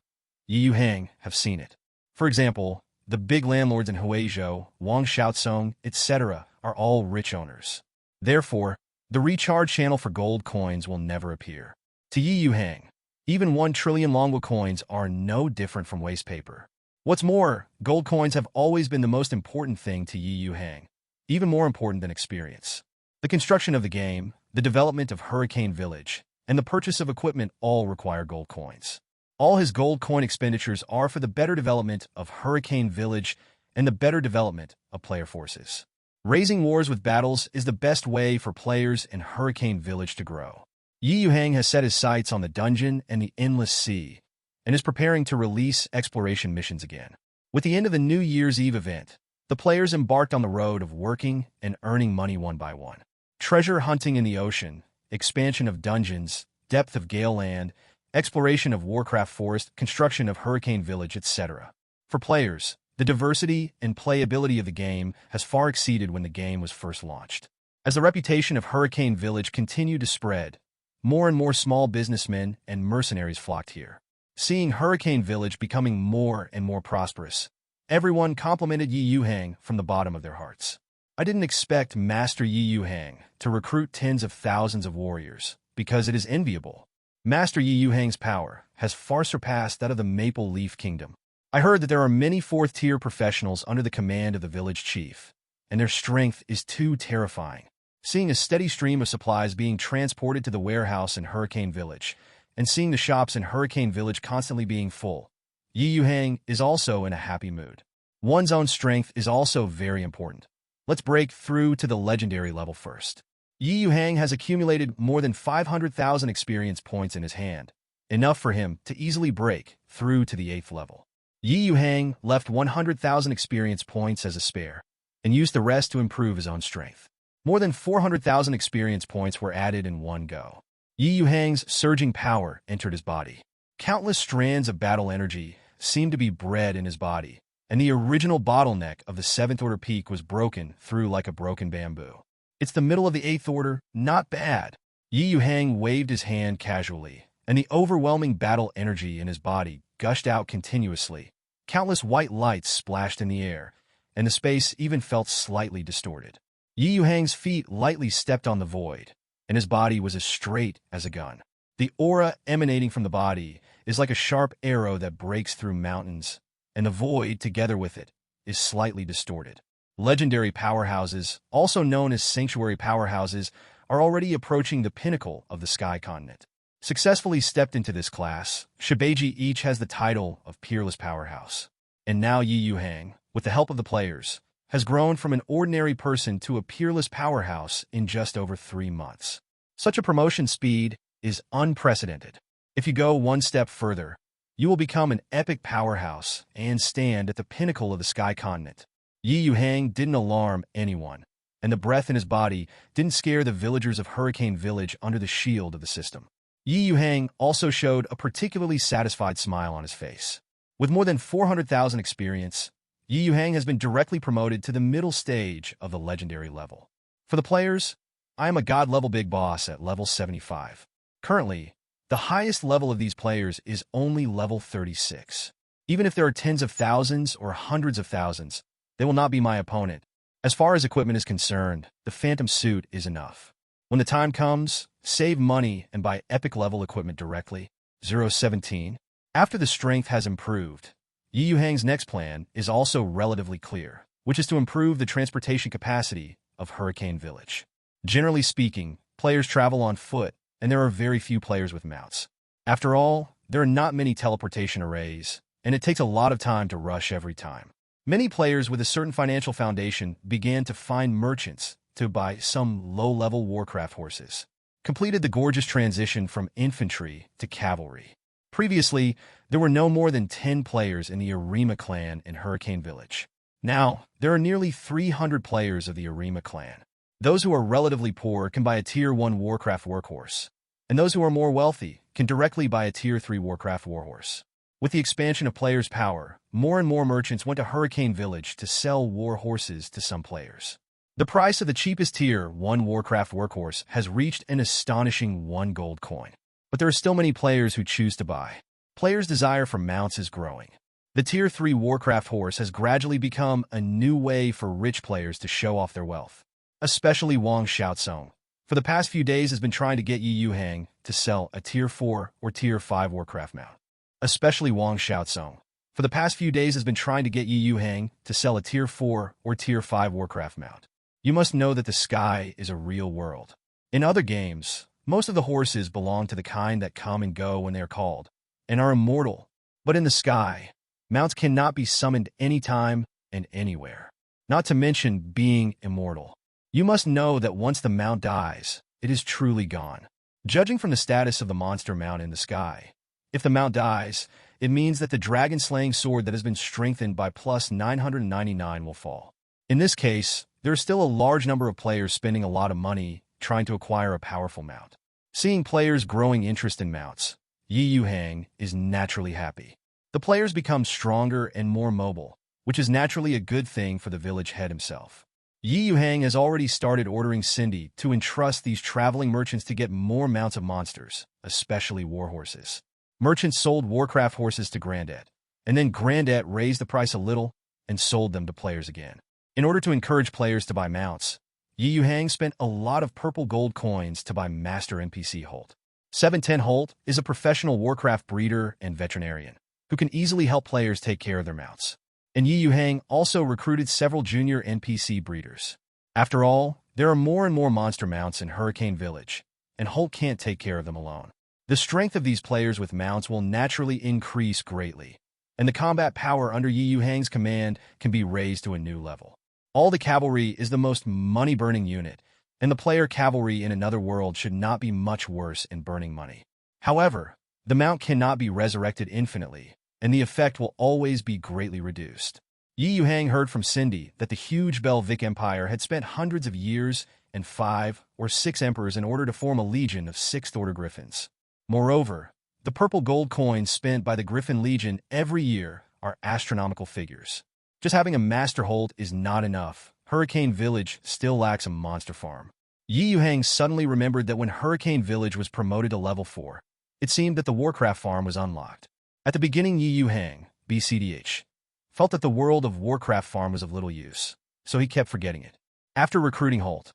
Yuhang, have seen it. For example, the big landlords in Huizhou, Wang Xiaozong, etc. are all rich owners. Therefore, the recharge channel for gold coins will never appear. To Yuhang, even 1 trillion Longwu coins are no different from waste paper. What's more, gold coins have always been the most important thing to Yuhang, even more important than experience. The construction of the game, the development of Hurricane Village, and the purchase of equipment all require gold coins. All his gold coin expenditures are for the better development of Hurricane Village and the better development of player forces. Raising wars with battles is the best way for players in Hurricane Village to grow. Yuhang has set his sights on the dungeon and the endless sea, and is preparing to release exploration missions again. With the end of the New Year's Eve event, the players embarked on the road of working and earning money one by one. Treasure hunting in the ocean, expansion of dungeons, depth of Gale Land, exploration of Warcraft Forest, construction of Hurricane Village, etc. For players, the diversity and playability of the game has far exceeded when the game was first launched. As the reputation of Hurricane Village continued to spread, more and more small businessmen and mercenaries flocked here. Seeing Hurricane Village becoming more and more prosperous, everyone complimented Yuhang from the bottom of their hearts. I didn't expect Master Yuhang to recruit tens of thousands of warriors, because it is enviable. Master Yuhang's power has far surpassed that of the Maple Leaf Kingdom. I heard that there are many fourth-tier professionals under the command of the village chief, and their strength is too terrifying. Seeing a steady stream of supplies being transported to the warehouse in Hurricane Village, and seeing the shops in Hurricane Village constantly being full, Yuhang is also in a happy mood. One's own strength is also very important. Let's break through to the legendary level first. Yuhang has accumulated more than 500,000 experience points in his hand, enough for him to easily break through to the 8th level. Yuhang left 100,000 experience points as a spare, and used the rest to improve his own strength. More than 400,000 experience points were added in one go. Yuhang's surging power entered his body. Countless strands of battle energy seemed to be bred in his body, and the original bottleneck of the 7th Order peak was broken through like a broken bamboo. It's the middle of the 8th Order, not bad. Yuhang waved his hand casually, and the overwhelming battle energy in his body gushed out continuously. Countless white lights splashed in the air, and the space even felt slightly distorted. Yuhang's feet lightly stepped on the void, and his body was as straight as a gun. The aura emanating from the body is like a sharp arrow that breaks through mountains, and the void, together with it, is slightly distorted. Legendary powerhouses, also known as sanctuary powerhouses, are already approaching the pinnacle of the Sky Continent. Successfully stepped into this class, Shibaji each has the title of Peerless Powerhouse. And now Yuhang, with the help of the players, has grown from an ordinary person to a peerless powerhouse in just over 3 months. Such a promotion speed is unprecedented. If you go one step further, you will become an epic powerhouse and stand at the pinnacle of the Sky Continent. Yuhang didn't alarm anyone, and the breath in his body didn't scare the villagers of Hurricane Village under the shield of the system. Yuhang also showed a particularly satisfied smile on his face. With more than 400,000 experience, Yuhang has been directly promoted to the middle stage of the legendary level. For the players, I am a god-level big boss at level 75. Currently, the highest level of these players is only level 36. Even if there are tens of thousands or hundreds of thousands, they will not be my opponent. As far as equipment is concerned, the Phantom Suit is enough. When the time comes, save money and buy epic-level equipment directly. 017. After the strength has improved, Yuhang's next plan is also relatively clear, which is to improve the transportation capacity of Hurricane Village. Generally speaking, players travel on foot, and there are very few players with mounts. After all, there are not many teleportation arrays, and it takes a lot of time to rush every time. Many players with a certain financial foundation began to find merchants to buy some low-level Warcraft horses, completed the gorgeous transition from infantry to cavalry. Previously, there were no more than 10 players in the Arima clan in Hurricane Village. Now, there are nearly 300 players of the Arima clan. Those who are relatively poor can buy a Tier 1 Warcraft workhorse, and those who are more wealthy can directly buy a Tier 3 Warcraft warhorse. With the expansion of players' power, more and more merchants went to Hurricane Village to sell war horses to some players. The price of the cheapest Tier 1 Warcraft workhorse has reached an astonishing 1 gold coin. But there are still many players who choose to buy. Players' desire for mounts is growing. The Tier 3 Warcraft horse has gradually become a new way for rich players to show off their wealth. Especially Wang Xiaozong, for the past few days has been trying to get Yuhang to sell a Tier 4 or Tier 5 Warcraft mount. Especially Wang Xiaozong, for the past few days has been trying to get Yuhang to sell a Tier 4 or Tier 5 Warcraft mount. You must know that the sky is a real world. In other games, most of the horses belong to the kind that come and go when they are called, and are immortal. But in the sky, mounts cannot be summoned anytime and anywhere. Not to mention being immortal. You must know that once the mount dies, it is truly gone. Judging from the status of the monster mount in the sky, if the mount dies, it means that the dragon-slaying sword that has been strengthened by plus 999 will fall. In this case, there are still a large number of players spending a lot of money trying to acquire a powerful mount. Seeing players' growing interest in mounts, Yuhang is naturally happy. The players become stronger and more mobile, which is naturally a good thing for the village head himself. Yuhang has already started ordering Cindy to entrust these traveling merchants to get more mounts of monsters, especially war horses. Merchants sold Warcraft horses to Grandet, and then Grandet raised the price a little and sold them to players again. In order to encourage players to buy mounts, Yuhang spent a lot of purple gold coins to buy Master NPC Holt. 710 Holt is a professional Warcraft breeder and veterinarian who can easily help players take care of their mounts. And Yuhang also recruited several junior NPC breeders. After all, there are more and more monster mounts in Hurricane Village, and Holt can't take care of them alone. The strength of these players with mounts will naturally increase greatly, and the combat power under Yuhang's command can be raised to a new level. All the cavalry is the most money-burning unit, and the player cavalry in another world should not be much worse in burning money. However, the mount cannot be resurrected infinitely, and the effect will always be greatly reduced. Yuhang heard from Cindy that the huge Belvic Empire had spent hundreds of years and 5 or 6 emperors in order to form a legion of 6th-order griffins. Moreover, the purple gold coins spent by the Griffin Legion every year are astronomical figures. Just having a Master Holt is not enough. Hurricane Village still lacks a monster farm. Yuhang suddenly remembered that when Hurricane Village was promoted to level 4, it seemed that the Warcraft farm was unlocked. At the beginning, Yuhang, BCDH, felt that the world of Warcraft farm was of little use, so he kept forgetting it. After recruiting Holt,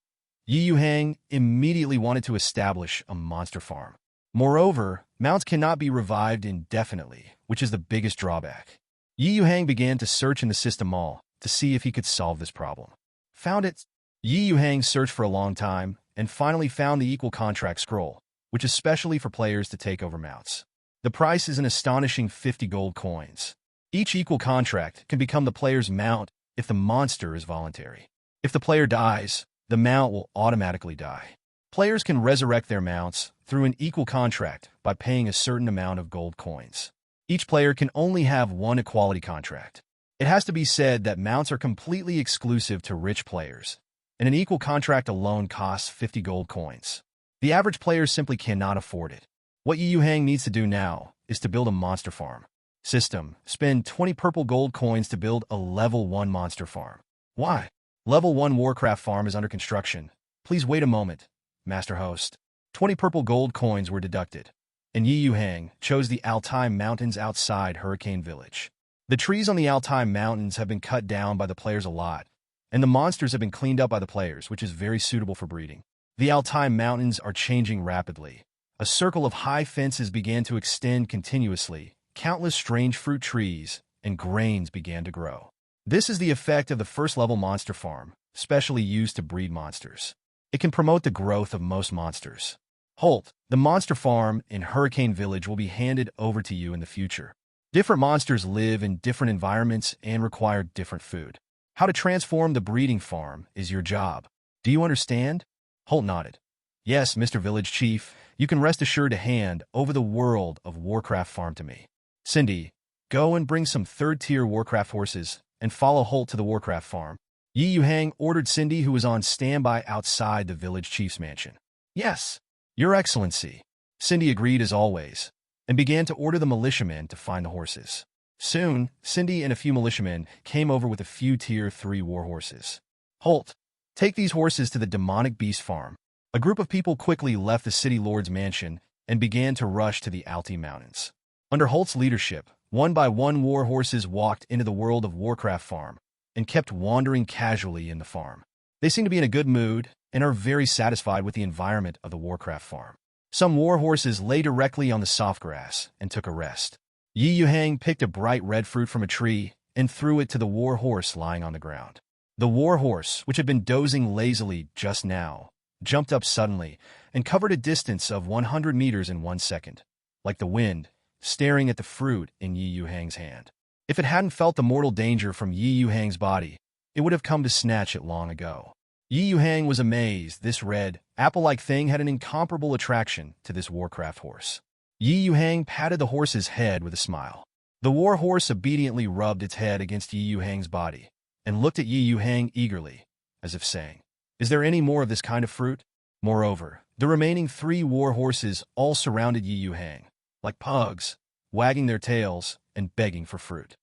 Yuhang immediately wanted to establish a monster farm. Moreover, mounts cannot be revived indefinitely, which is the biggest drawback. Yuhang began to search in the system mall to see if he could solve this problem. Found it. Yuhang searched for a long time and finally found the equal contract scroll, which is specially for players to take over mounts. The price is an astonishing 50 gold coins. Each equal contract can become the player's mount if the monster is voluntary. If the player dies, the mount will automatically die. Players can resurrect their mounts through an equal contract by paying a certain amount of gold coins. Each player can only have one equality contract. It has to be said that mounts are completely exclusive to rich players, and an equal contract alone costs 50 gold coins. The average player simply cannot afford it. What Yuhang needs to do now is to build a monster farm. System, spend 20 purple gold coins to build a level 1 monster farm. Why? Level 1 Warcraft farm is under construction. Please wait a moment, Master Host. 20 purple gold coins were deducted, and Yuhang chose the Altai Mountains outside Hurricane Village. The trees on the Altai Mountains have been cut down by the players a lot, and the monsters have been cleaned up by the players, which is very suitable for breeding. The Altai Mountains are changing rapidly. A circle of high fences began to extend continuously. Countless strange fruit trees and grains began to grow. This is the effect of the first-level monster farm, specially used to breed monsters. It can promote the growth of most monsters. Holt, the monster farm in Hurricane Village will be handed over to you in the future. Different monsters live in different environments and require different food. How to transform the breeding farm is your job. Do you understand? Holt nodded. Yes, Mr. Village Chief, you can rest assured to hand over the world of Warcraft farm to me. Cindy, go and bring some 3rd-tier Warcraft horses and follow Holt to the Warcraft farm. Yuhang ordered Cindy, who was on standby outside the village chief's mansion. Yes, Your Excellency. Cindy agreed as always, and began to order the militiamen to find the horses. Soon, Cindy and a few militiamen came over with a few Tier 3 war horses. Holt, take these horses to the demonic beast farm. A group of people quickly left the city lord's mansion and began to rush to the Altai Mountains. Under Holt's leadership, one by one war horses walked into the world of Warcraft farm and kept wandering casually in the farm. They seem to be in a good mood and are very satisfied with the environment of the Warcraft farm. Some war horses lay directly on the soft grass and took a rest. Yuhang picked a bright red fruit from a tree and threw it to the war horse lying on the ground. The war horse, which had been dozing lazily just now, jumped up suddenly and covered a distance of 100 meters in 1 second, like the wind, staring at the fruit in Yuhang's hand. If it hadn't felt the mortal danger from Yuhang's body, it would have come to snatch it long ago. Yuhang was amazed. This red, apple-like thing had an incomparable attraction to this Warcraft horse. Yuhang patted the horse's head with a smile. The war horse obediently rubbed its head against Yi Yuhang's body and looked at Yi Yuhang eagerly, as if saying, "Is there any more of this kind of fruit?" Moreover, the remaining 3 war horses all surrounded Yi Yuhang, like pugs, wagging their tails and begging for fruit.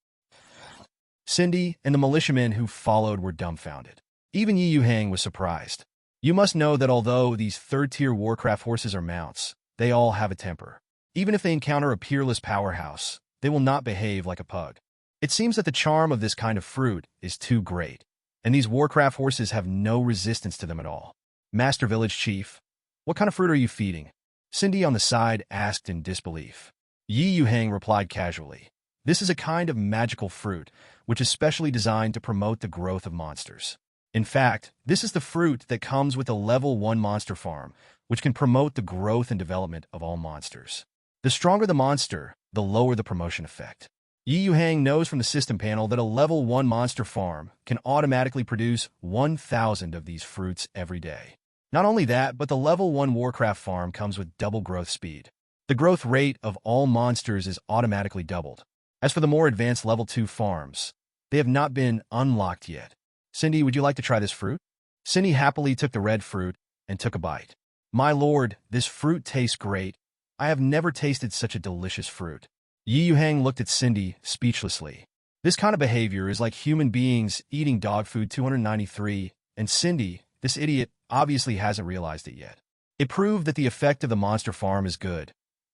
Cindy and the militiamen who followed were dumbfounded. Even Yi Yuhang was surprised. You must know that although these third-tier warcraft horses are mounts, they all have a temper. Even if they encounter a peerless powerhouse, they will not behave like a pug. It seems that the charm of this kind of fruit is too great, and these warcraft horses have no resistance to them at all. Master Village Chief, what kind of fruit are you feeding? Cindy on the side asked in disbelief. Yi Yuhang replied casually, "This is a kind of magical fruit, which is specially designed to promote the growth of monsters. In fact, this is the fruit that comes with a level 1 monster farm, which can promote the growth and development of all monsters. The stronger the monster, the lower the promotion effect." Yi Yuhang knows from the system panel that a level 1 monster farm can automatically produce 1,000 of these fruits every day. Not only that, but the level 1 Warcraft farm comes with double growth speed. The growth rate of all monsters is automatically doubled. As for the more advanced level 2 farms, they have not been unlocked yet. Cindy, would you like to try this fruit? Cindy happily took the red fruit and took a bite. My lord, this fruit tastes great. I have never tasted such a delicious fruit. Yi Yuhang looked at Cindy speechlessly. This kind of behavior is like human beings eating dog food 293, and Cindy, this idiot, obviously hasn't realized it yet. It proved that the effect of the monster farm is good,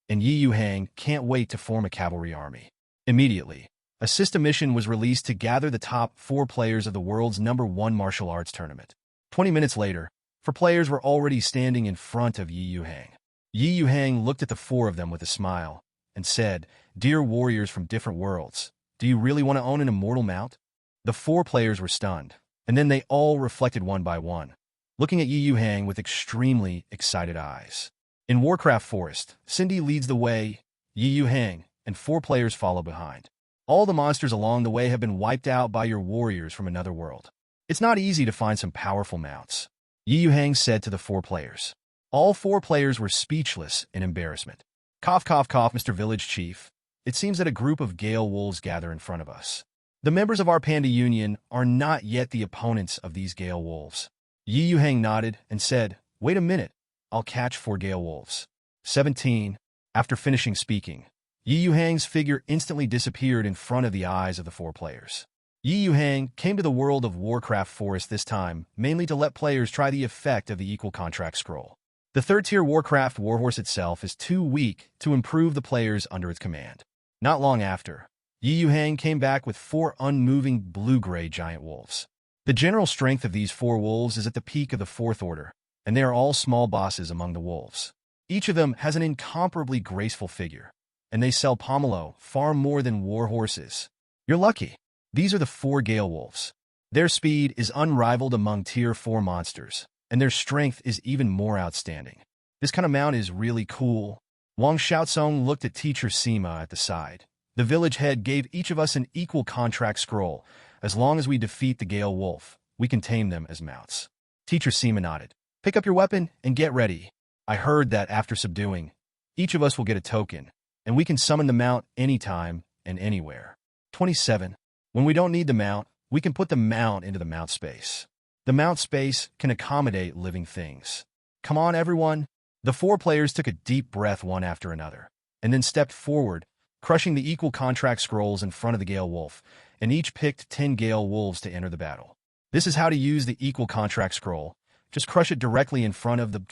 and Yi Yuhang can't wait to form a cavalry army. Immediately, a system mission was released to gather the top 4 players of the world's #1 martial arts tournament. 20 minutes later, 4 players were already standing in front of Yi Yuhang. Yi Yuhang looked at the 4 of them with a smile and said, "Dear warriors from different worlds, do you really want to own an immortal mount?" The 4 players were stunned, and then they all reflected one by one, looking at Yi Yuhang with extremely excited eyes. In Warcraft Forest, Cindy leads the way, Yi Yuhang, and 4 players follow behind. All the monsters along the way have been wiped out by your warriors from another world. It's not easy to find some powerful mounts, Yi Yuhang said to the 4 players. All 4 players were speechless in embarrassment. Cough, cough, cough, Mr. Village Chief. It seems that a group of Gale Wolves gather in front of us. The members of our Panda Union are not yet the opponents of these Gale Wolves. Yi Yuhang nodded and said, "Wait a minute. I'll catch 4 Gale Wolves." 17. After finishing speaking, Yi Yuhang's figure instantly disappeared in front of the eyes of the 4 players. Yi Yuhang came to the world of Warcraft Forest this time, mainly to let players try the effect of the Equal Contract Scroll. The 3rd-tier Warcraft Warhorse itself is too weak to improve the players under its command. Not long after, Yi Yuhang came back with 4 unmoving blue-gray giant wolves. The general strength of these 4 wolves is at the peak of the 4th Order, and they are all small bosses among the wolves. Each of them has an incomparably graceful figure, and they sell pomelo far more than war horses. You're lucky. These are the 4 Gale Wolves. Their speed is unrivaled among Tier 4 monsters, and their strength is even more outstanding. This kind of mount is really cool. Wang Xiaosong looked at Teacher Sima at the side. The village head gave each of us an equal contract scroll. As long as we defeat the Gale Wolf, we can tame them as mounts. Teacher Sima nodded. Pick up your weapon and get ready. I heard that after subduing, each of us will get a token, and we can summon the mount anytime and anywhere. 27. When we don't need the mount, we can put the mount into the mount space. The mount space can accommodate living things. Come on, everyone. The 4 players took a deep breath one after another, and then stepped forward, crushing the equal contract scrolls in front of the Gale Wolf, and each picked 10 Gale Wolves to enter the battle. This is how to use the equal contract scroll. Just crush it directly in front of the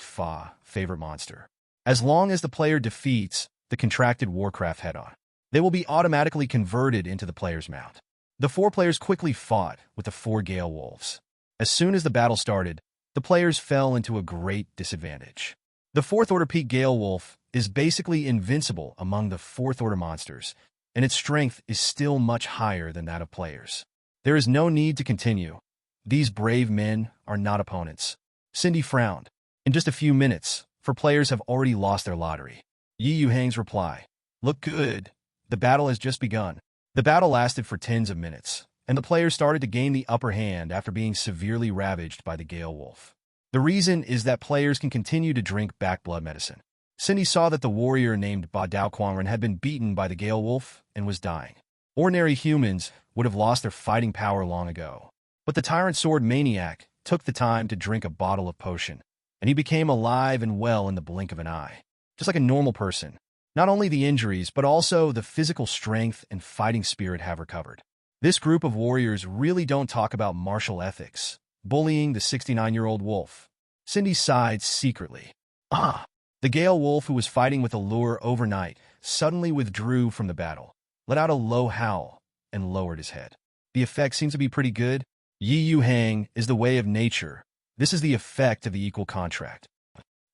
favorite monster. As long as the player defeats the contracted Warcraft head-on, they will be automatically converted into the player's mount. The 4 players quickly fought with the 4 Gale Wolves. As soon as the battle started, the players fell into a great disadvantage. The 4th Order Peak Gale Wolf is basically invincible among the 4th Order monsters, and its strength is still much higher than that of players. There is no need to continue. These brave men are not opponents. Cindy frowned. In just a few minutes, 4 players have already lost their lottery. Yi Yuhang's reply. Look good. The battle has just begun. The battle lasted for tens of minutes, and the players started to gain the upper hand after being severely ravaged by the Gale Wolf. The reason is that players can continue to drink back blood medicine. Cindy saw that the warrior named Ba Dao Quangren had been beaten by the Gale Wolf and was dying. Ordinary humans would have lost their fighting power long ago. But the Tyrant Sword Maniac took the time to drink a bottle of potion, and he became alive and well in the blink of an eye. Just like a normal person. Not only the injuries, but also the physical strength and fighting spirit have recovered. This group of warriors really don't talk about martial ethics, bullying the 69-year-old wolf. Cindy sighed secretly. The Gale wolf who was fighting with Allure overnight suddenly withdrew from the battle, let out a low howl, and lowered his head. The effect seems to be pretty good. Yuhang is the way of nature. This is the effect of the equal contract.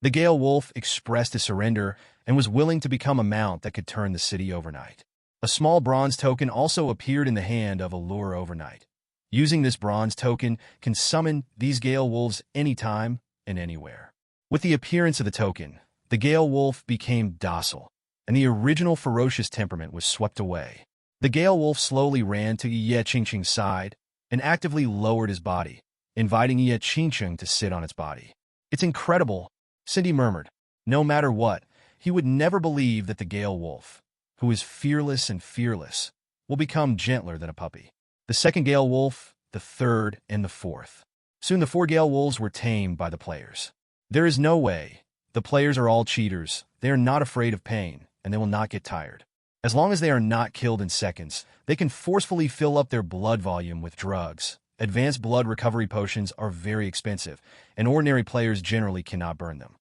The Gale wolf expressed his surrender and was willing to become a mount that could turn the city overnight. A small bronze token also appeared in the hand of Allure overnight. Using this bronze token can summon these Gale wolves anytime and anywhere. With the appearance of the token, the Gale wolf became docile, and the original ferocious temperament was swept away. The Gale wolf slowly ran to Ye Qingqing's side and actively lowered his body, inviting Ye Qingqing to sit on its body. "It's incredible," Cindy murmured. No matter what, he would never believe that the Gale wolf, who is fearless and fearless, will become gentler than a puppy. The second Gale wolf, the third, and the fourth. Soon the 4 Gale wolves were tamed by the players. There is no way. The players are all cheaters. They are not afraid of pain, and they will not get tired. As long as they are not killed in seconds, they can forcefully fill up their blood volume with drugs. Advanced blood recovery potions are very expensive, and ordinary players generally cannot burn them.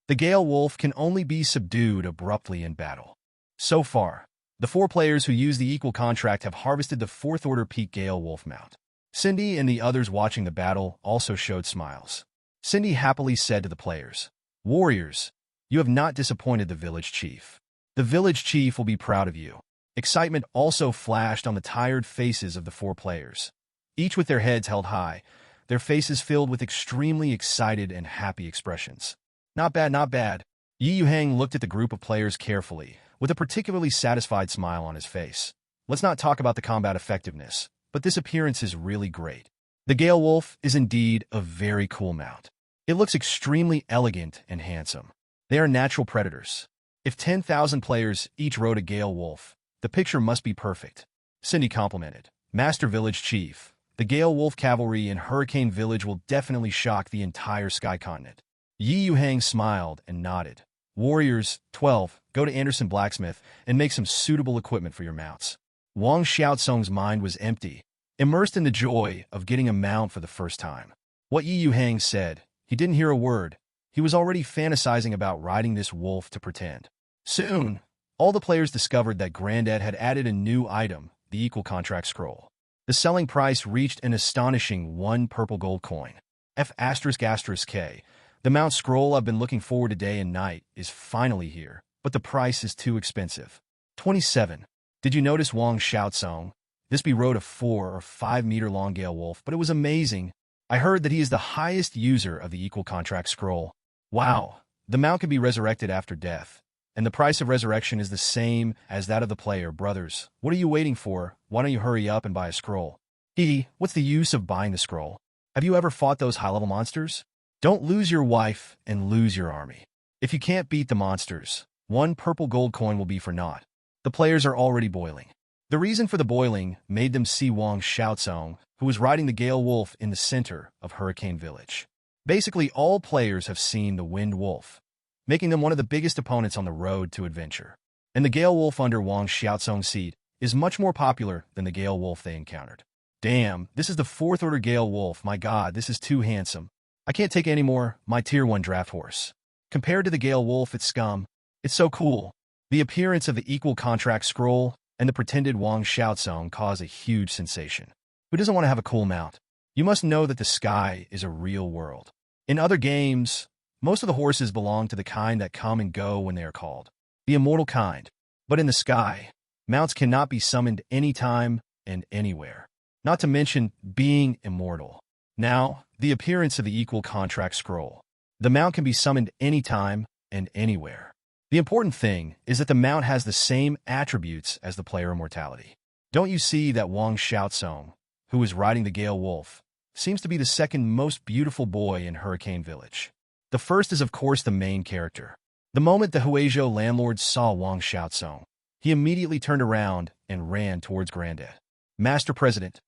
The Gale wolf can only be subdued abruptly in battle. So far, the 4 players who use the equal contract have harvested the 4th Order Peak Gale wolf mount. Cindy and the others watching the battle also showed smiles. Cindy happily said to the players, "Warriors, you have not disappointed the village chief. The village chief will be proud of you." Excitement also flashed on the tired faces of the 4 players, each with their heads held high, their faces filled with extremely excited and happy expressions. "Not bad, not bad." Yuhang looked at the group of players carefully, with a particularly satisfied smile on his face. "Let's not talk about the combat effectiveness, but this appearance is really great. The Gale wolf is indeed a very cool mount. It looks extremely elegant and handsome. They are natural predators. If 10,000 players each rode a Gale wolf, the picture must be perfect." Cindy complimented. "Master Village Chief, the Gale wolf cavalry in Hurricane Village will definitely shock the entire Sky Continent." Yuhang smiled and nodded. "Warriors, 12, go to Anderson Blacksmith and make some suitable equipment for your mounts." Wang Xiaocong's mind was empty, immersed in the joy of getting a mount for the first time. What Yuhang said, he didn't hear a word. He was already fantasizing about riding this wolf to pretend. Soon, all the players discovered that Granddad had added a new item, the equal contract scroll. The selling price reached an astonishing 1 purple gold coin. F***K. The mount scroll I've been looking forward to day and night is finally here, but the price is too expensive. 27. Did you notice Wang Xiaocong? This be rode a 4 or 5 meter long Gale wolf, but it was amazing. I heard that he is the highest user of the equal contract scroll. Wow, the mount can be resurrected after death, and the price of resurrection is the same as that of the player. Brothers, what are you waiting for? Why don't you hurry up and buy a scroll? What's the use of buying the scroll? Have you ever fought those high-level monsters? Don't lose your wife and lose your army. If you can't beat the monsters, 1 purple gold coin will be for naught. The players are already boiling. The reason for the boiling made them see Wang Xiaocong, who was riding the Gale wolf in the center of Hurricane Village. Basically, all players have seen the Wind Wolf, making them one of the biggest opponents on the road to adventure. And the Gale wolf under Wang Xiaocong's seat is much more popular than the Gale wolf they encountered. Damn, this is the 4th Order Gale wolf. My god, this is too handsome. I can't take any more, my tier 1 draft horse. Compared to the Gale wolf, it's scum. It's so cool. The appearance of the equal contract scroll and the pretended Wang Xiaocong caused a huge sensation. Who doesn't want to have a cool mount? You must know that the sky is a real world. In other games, most of the horses belong to the kind that come and go when they are called, the immortal kind. But in the sky, mounts cannot be summoned anytime and anywhere, not to mention being immortal. Now, the appearance of the equal contract scroll. The mount can be summoned anytime and anywhere. The important thing is that the mount has the same attributes as the player immortality. Don't you see that Wang Xiaocong, who is riding the Gale wolf, seems to be the second most beautiful boy in Hurricane Village? The first is of course the main character. The moment the Huizhou landlords saw Wang Xiaocong, He immediately turned around and ran towards Granddad. Master President.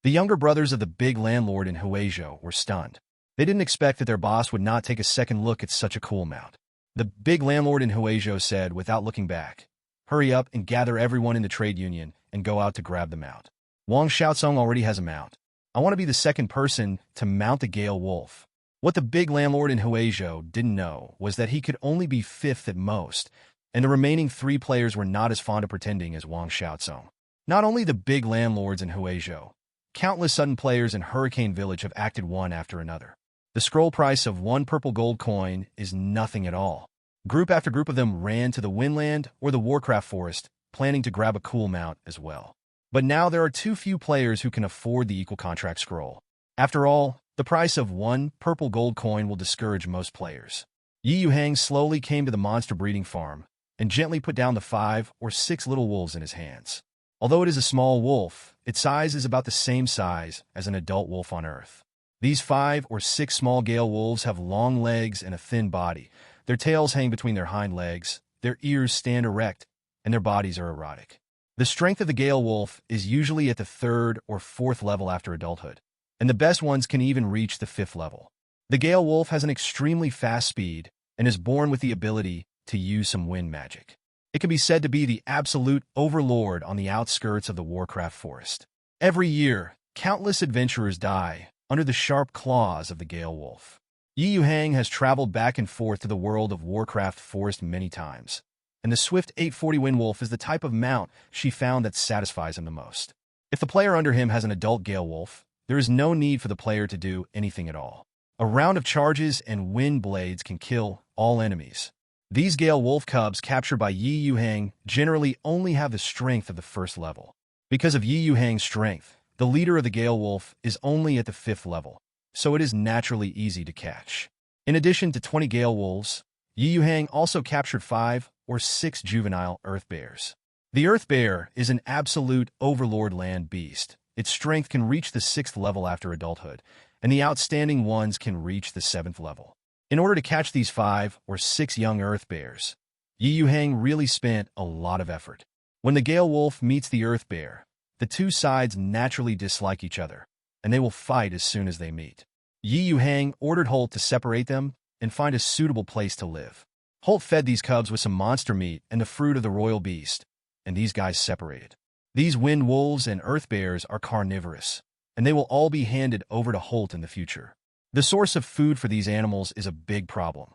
The younger brothers of the big landlord in Huizhou were stunned. They didn't expect that their boss would not take a second look at such a cool mount. The big landlord in Huizhou said without looking back, "Hurry up and gather everyone in the trade union and go out to grab the mount. Wang Xiaocong already has a mount. I want to be the second person to mount the Gale Wolf." What the big landlord in Huizhou didn't know was that he could only be fifth at most, and the remaining three players were not as fond of pretending as Wang Xiaocong. Not only the big landlords in Huizhou, countless sudden players in Hurricane Village have acted one after another. The scroll price of one purple gold coin is nothing at all. Group after group of them ran to the Windland or the Warcraft Forest, planning to grab a cool mount as well. But now there are too few players who can afford the equal contract scroll. After all, the price of one purple gold coin will discourage most players. Yuhang slowly came to the monster breeding farm and gently put down the 5 or 6 little wolves in his hands. Although it is a small wolf, its size is about the same size as an adult wolf on Earth. These 5 or 6 small Gale wolves have long legs and a thin body. Their tails hang between their hind legs, their ears stand erect, and their bodies are erotic. The strength of the Gale wolf is usually at the 3rd or 4th level after adulthood, and the best ones can even reach the 5th level. The Gale wolf has an extremely fast speed and is born with the ability to use some wind magic. It can be said to be the absolute overlord on the outskirts of the Warcraft Forest. Every year, countless adventurers die under the sharp claws of the Gale wolf. Yuhang has traveled back and forth to the world of Warcraft Forest many times, and the swift 840 Wind Wolf is the type of mount she found that satisfies him the most. If the player under him has an adult Gale wolf, there is no need for the player to do anything at all. A round of charges and wind blades can kill all enemies. These Gale wolf cubs captured by Yuhang generally only have the strength of the 1st level. Because of Yuhang's strength, the leader of the Gale wolf is only at the 5th level, so it is naturally easy to catch. In addition to 20 Gale wolves, Yuhang also captured 5 or 6 juvenile earth bears. The earth bear is an absolute overlord land beast. Its strength can reach the 6th level after adulthood, and the outstanding ones can reach the 7th level. In order to catch these 5 or 6 young earth bears, Yuhang really spent a lot of effort. When the Gale wolf meets the earth bear, the two sides naturally dislike each other, and they will fight as soon as they meet. Yuhang ordered Holt to separate them and find a suitable place to live. Holt fed these cubs with some monster meat and the fruit of the royal beast, and these guys separated. These wind wolves and earth bears are carnivorous, and they will all be handed over to Holt in the future. The source of food for these animals is a big problem.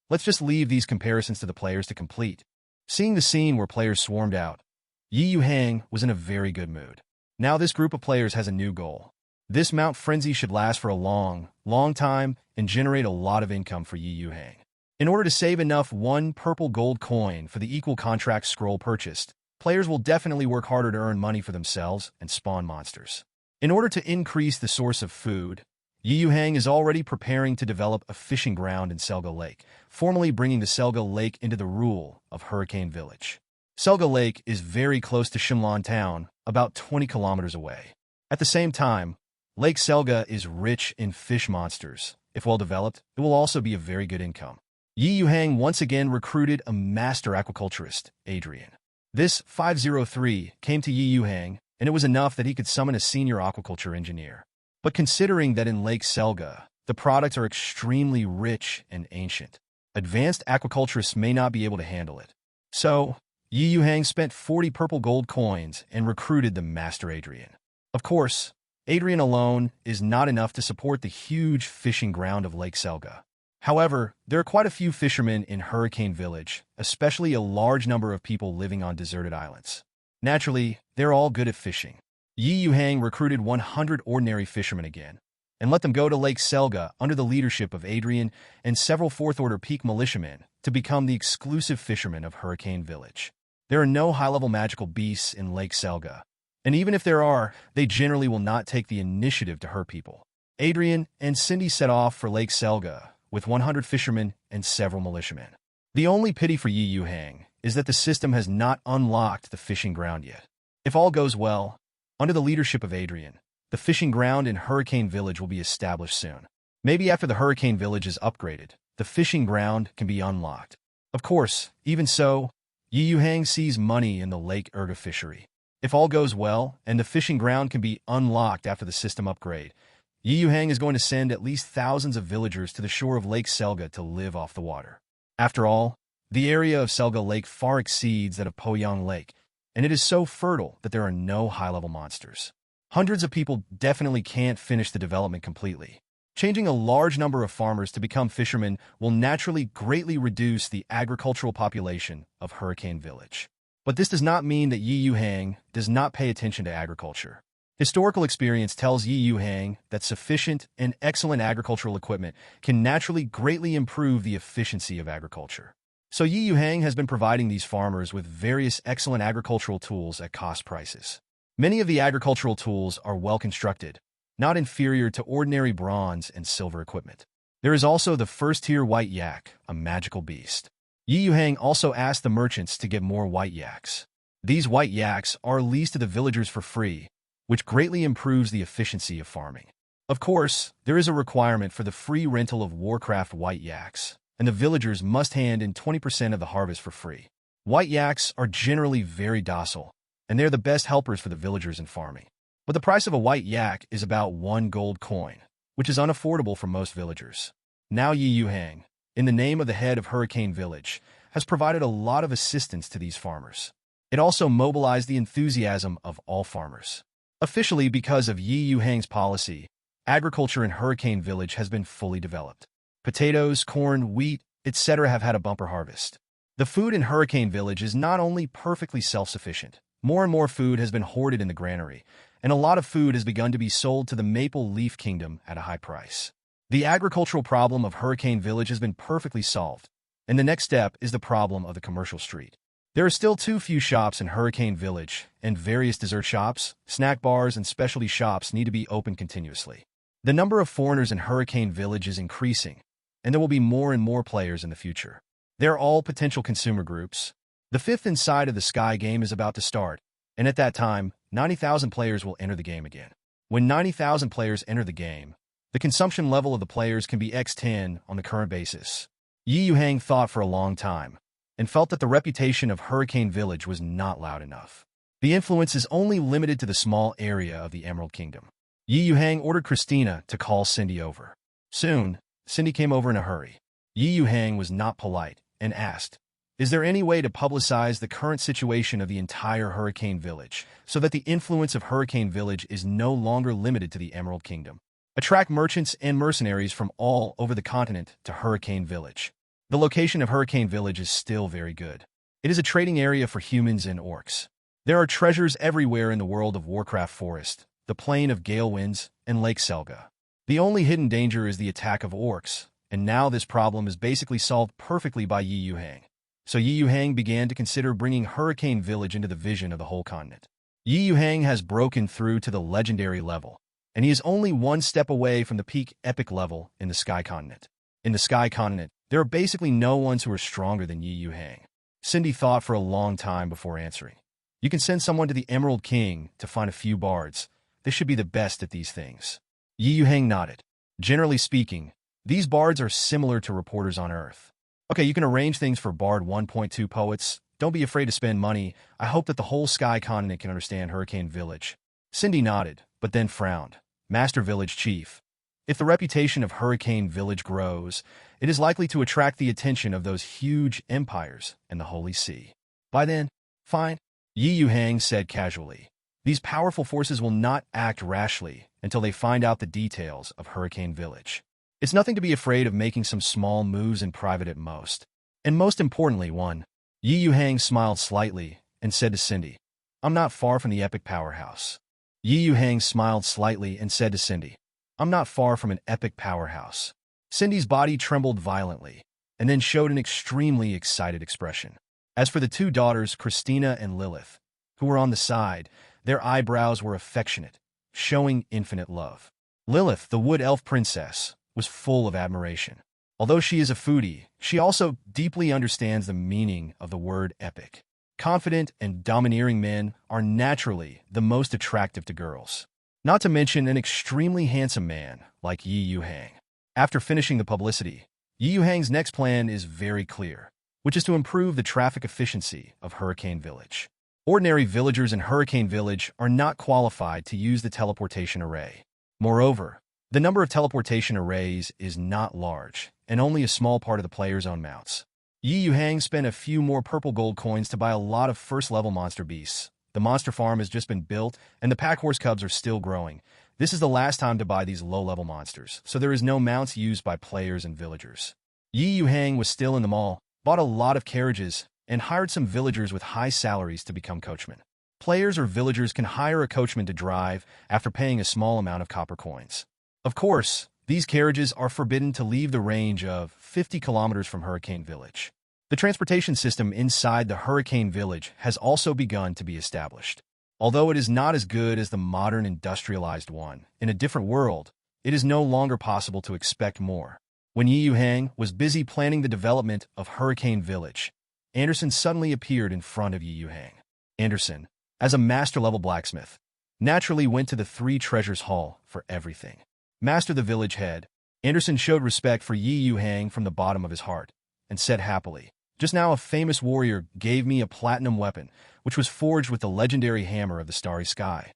Let's just leave these comparisons to the players to complete. Seeing the scene where players swarmed out, Yuhang was in a very good mood. Now this group of players has a new goal. This mount frenzy should last for a long time and generate a lot of income for Yuhang. In order to save enough one purple gold coin for the equal contract scroll purchased, players will definitely work harder to earn money for themselves and spawn monsters. In order to increase the source of food, Yuhang is already preparing to develop a fishing ground in Selga Lake, formally bringing the Selga Lake into the rule of Hurricane Village. Selga Lake is very close to Shimlan Town, about 20 kilometers away. At the same time, Lake Selga is rich in fish monsters. If well developed, it will also be a very good income. Yuhang once again recruited a master aquaculturist, Adrian. This 503 came to Yuhang, and it was enough that he could summon a senior aquaculture engineer. But considering that in Lake Selga, the products are extremely rich and ancient, advanced aquaculturists may not be able to handle it. So, Yuhang spent 40 purple gold coins and recruited the Master Adrian. Of course, Adrian alone is not enough to support the huge fishing ground of Lake Selga. However, there are quite a few fishermen in Hurricane Village, especially a large number of people living on deserted islands. Naturally, they're all good at fishing. Yuhang recruited 100 ordinary fishermen again, and let them go to Lake Selga under the leadership of Adrian and several 4th-order peak militiamen to become the exclusive fishermen of Hurricane Village. There are no high-level magical beasts in Lake Selga, and even if there are, they generally will not take the initiative to hurt people. Adrian and Cindy set off for Lake Selga with 100 fishermen and several militiamen. The only pity for Yuhang is that the system has not unlocked the fishing ground yet. If all goes well, under the leadership of Adrian, the fishing ground in Hurricane Village will be established soon. Maybe after the Hurricane Village is upgraded, the fishing ground can be unlocked. Of course, even so, Yuhang sees money in the Lake Urga fishery. If all goes well, and the fishing ground can be unlocked after the system upgrade, Yuhang is going to send at least thousands of villagers to the shore of Lake Selga to live off the water. After all, the area of Selga Lake far exceeds that of Poyang Lake, and it is so fertile that there are no high-level monsters. Hundreds of people definitely can't finish the development completely. Changing a large number of farmers to become fishermen will naturally greatly reduce the agricultural population of Hurricane Village. But this does not mean that Yuhang does not pay attention to agriculture. Historical experience tells Yuhang that sufficient and excellent agricultural equipment can naturally greatly improve the efficiency of agriculture. So Yuhang has been providing these farmers with various excellent agricultural tools at cost prices. Many of the agricultural tools are well constructed, not inferior to ordinary bronze and silver equipment. There is also the first-tier white yak, a magical beast. Yuhang also asked the merchants to get more white yaks. These white yaks are leased to the villagers for free, which greatly improves the efficiency of farming. Of course, there is a requirement for the free rental of Warcraft white yaks, and the villagers must hand in 20% of the harvest for free. White yaks are generally very docile, and they're the best helpers for the villagers in farming. But the price of a white yak is about 1 gold coin, which is unaffordable for most villagers. Now Yuhang, in the name of the head of Hurricane Village, has provided a lot of assistance to these farmers. It also mobilized the enthusiasm of all farmers. Officially, because of Yuhang's policy, agriculture in Hurricane Village has been fully developed. Potatoes, corn, wheat, etc. have had a bumper harvest. The food in Hurricane Village is not only perfectly self-sufficient, more and more food has been hoarded in the granary, and a lot of food has begun to be sold to the Maple Leaf Kingdom at a high price. The agricultural problem of Hurricane Village has been perfectly solved, and the next step is the problem of the commercial street. There are still too few shops in Hurricane Village, and various dessert shops, snack bars, and specialty shops need to be open continuously. The number of foreigners in Hurricane Village is increasing, and there will be more and more players in the future. They're all potential consumer groups. The 5th Inside of the Sky game is about to start, and at that time, 90,000 players will enter the game again. When 90,000 players enter the game, the consumption level of the players can be x10 on the current basis. Yuhang thought for a long time, and felt that the reputation of Hurricane Village was not loud enough. The influence is only limited to the small area of the Emerald Kingdom. Yuhang ordered Christina to call Cindy over. Soon, Cindy came over in a hurry. Yuhang was not polite and asked, "Is there any way to publicize the current situation of the entire Hurricane Village so that the influence of Hurricane Village is no longer limited to the Emerald Kingdom? Attract merchants and mercenaries from all over the continent to Hurricane Village." The location of Hurricane Village is still very good. It is a trading area for humans and orcs. There are treasures everywhere in the world of Warcraft Forest, the Plain of Gale Winds, and Lake Selga. The only hidden danger is the attack of orcs, and now this problem is basically solved perfectly by Yuhang. So Yuhang began to consider bringing Hurricane Village into the vision of the whole continent. Yuhang has broken through to the legendary level, and he is only one step away from the peak epic level in the Sky Continent. In the Sky Continent, there are basically no ones who are stronger than Yuhang. Cindy thought for a long time before answering. You can send someone to the Emerald King to find a few bards. They should be the best at these things. Yuhang nodded. Generally speaking, these bards are similar to reporters on Earth. Okay, you can arrange things for Bard 1.2 poets. Don't be afraid to spend money. I hope that the whole Sky Continent can understand Hurricane Village. Cindy nodded, but then frowned. Master Village Chief, if the reputation of Hurricane Village grows, it is likely to attract the attention of those huge empires and the Holy See. By then, fine, Yuhang said casually. These powerful forces will not act rashly until they find out the details of Hurricane Village. It's nothing to be afraid of making some small moves in private at most. And most importantly, one. Yuhang smiled slightly and said to Cindy, "I'm not far from the epic powerhouse." Yuhang smiled slightly and said to Cindy, "I'm not far from an epic powerhouse." Cindy's body trembled violently, and then showed an extremely excited expression. As for the two daughters, Christina and Lilith, who were on the side, their eyebrows were affectionate, showing infinite love. Lilith, the wood elf princess, was full of admiration. Although she is a foodie, she also deeply understands the meaning of the word epic. Confident and domineering men are naturally the most attractive to girls. Not to mention an extremely handsome man like Yuhang. After finishing the publicity, Yuhang's next plan is very clear. which is to improve the traffic efficiency of Hurricane Village. Ordinary villagers in Hurricane Village are not qualified to use the teleportation array. Moreover, the number of teleportation arrays is not large, and only a small part of the player's own mounts. Yuhang spent a few more purple gold coins to buy a lot of first-level monster beasts. The monster farm has just been built, and the pack horse cubs are still growing. This is the last time to buy these low-level monsters, so there is no mounts used by players and villagers. Yuhang was still in the mall, bought a lot of carriages, and hired some villagers with high salaries to become coachmen. Players or villagers can hire a coachman to drive after paying a small amount of copper coins. Of course, these carriages are forbidden to leave the range of 50 kilometers from Hurricane Village. The transportation system inside the Hurricane Village has also begun to be established. Although it is not as good as the modern industrialized one, in a different world, it is no longer possible to expect more. When Yuhang was busy planning the development of Hurricane Village, Anderson suddenly appeared in front of Yuhang. Anderson, as a master-level blacksmith, naturally went to the Three Treasures Hall for everything. Master the village head, Anderson showed respect for Yuhang from the bottom of his heart, and said happily, "Just now a famous warrior gave me a platinum weapon, which was forged with the legendary Hammer of the Starry Sky."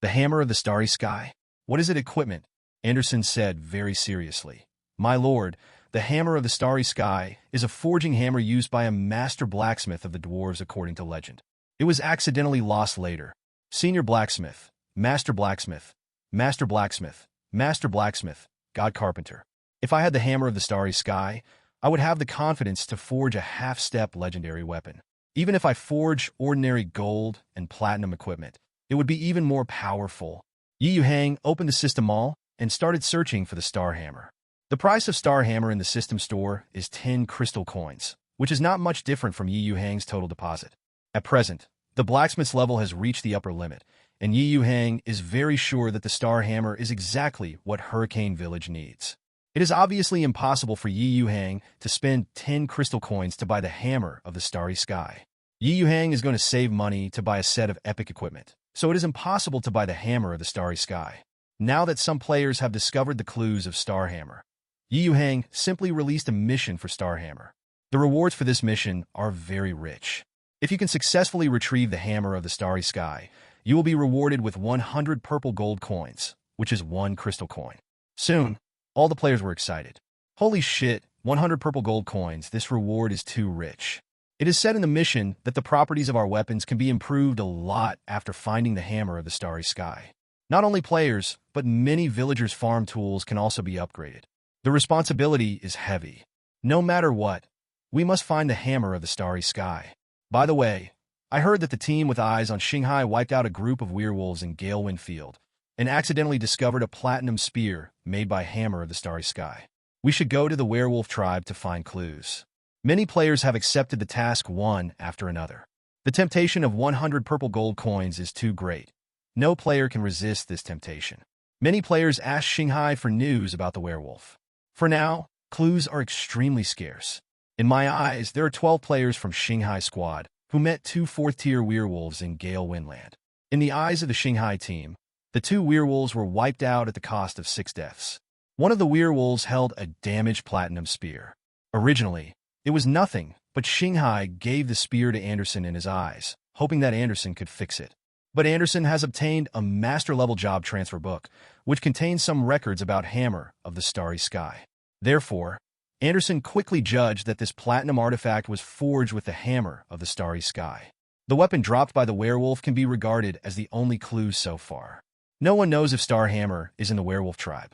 "The Hammer of the Starry Sky? What is it equipment?" Anderson said very seriously. "My lord, the Hammer of the Starry Sky is a forging hammer used by a master blacksmith of the dwarves according to legend. It was accidentally lost later. Senior blacksmith, master blacksmith, master blacksmith, master blacksmith, god carpenter. If I had the Hammer of the Starry Sky, I would have the confidence to forge a half-step legendary weapon. Even if I forge ordinary gold and platinum equipment, it would be even more powerful." Yuhang opened the system mall and started searching for the Star Hammer. The price of Star Hammer in the system store is 10 crystal coins, which is not much different from Yuhang's total deposit. At present, the blacksmith's level has reached the upper limit, and Yuhang is very sure that the Star Hammer is exactly what Hurricane Village needs. It is obviously impossible for Yuhang to spend 10 crystal coins to buy the Hammer of the Starry Sky. Yuhang is going to save money to buy a set of epic equipment, so it is impossible to buy the Hammer of the Starry Sky. Now that some players have discovered the clues of Star Hammer, Yuhang simply released a mission for Star Hammer. The rewards for this mission are very rich. If you can successfully retrieve the Hammer of the Starry Sky, you will be rewarded with 100 purple gold coins, which is 1 crystal coin. Soon, all the players were excited. "Holy shit, 100 purple gold coins, this reward is too rich." It is said in the mission that the properties of our weapons can be improved a lot after finding the Hammer of the Starry Sky. Not only players, but many villagers' farm tools can also be upgraded. The responsibility is heavy. No matter what, we must find the Hammer of the Starry Sky. By the way, I heard that the team with eyes on Shanghai wiped out a group of werewolves in Galewind Field and accidentally discovered a platinum spear made by Hammer of the Starry Sky. We should go to the werewolf tribe to find clues. Many players have accepted the task one after another. The temptation of 100 purple gold coins is too great. No player can resist this temptation. Many players ask Shanghai for news about the werewolf. For now, clues are extremely scarce. In my eyes, there are 12 players from Shanghai squad who met 2 4th-tier werewolves in Gale Windland. In the eyes of the Shanghai team, the 2 werewolves were wiped out at the cost of 6 deaths. One of the werewolves held a damaged platinum spear. Originally, it was nothing, but Shanghai gave the spear to Anderson in his eyes, hoping that Anderson could fix it. But Anderson has obtained a master-level job transfer book, which contains some records about Hammer of the Starry Sky. Therefore, Anderson quickly judged that this platinum artifact was forged with the Hammer of the Starry Sky. The weapon dropped by the werewolf can be regarded as the only clue so far. No one knows if Star Hammer is in the werewolf tribe.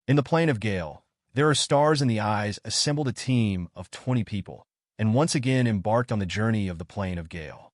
In the Plain of Gale, there are stars in the eyes assembled a team of 20 people, and once again embarked on the journey of the Plain of Gale.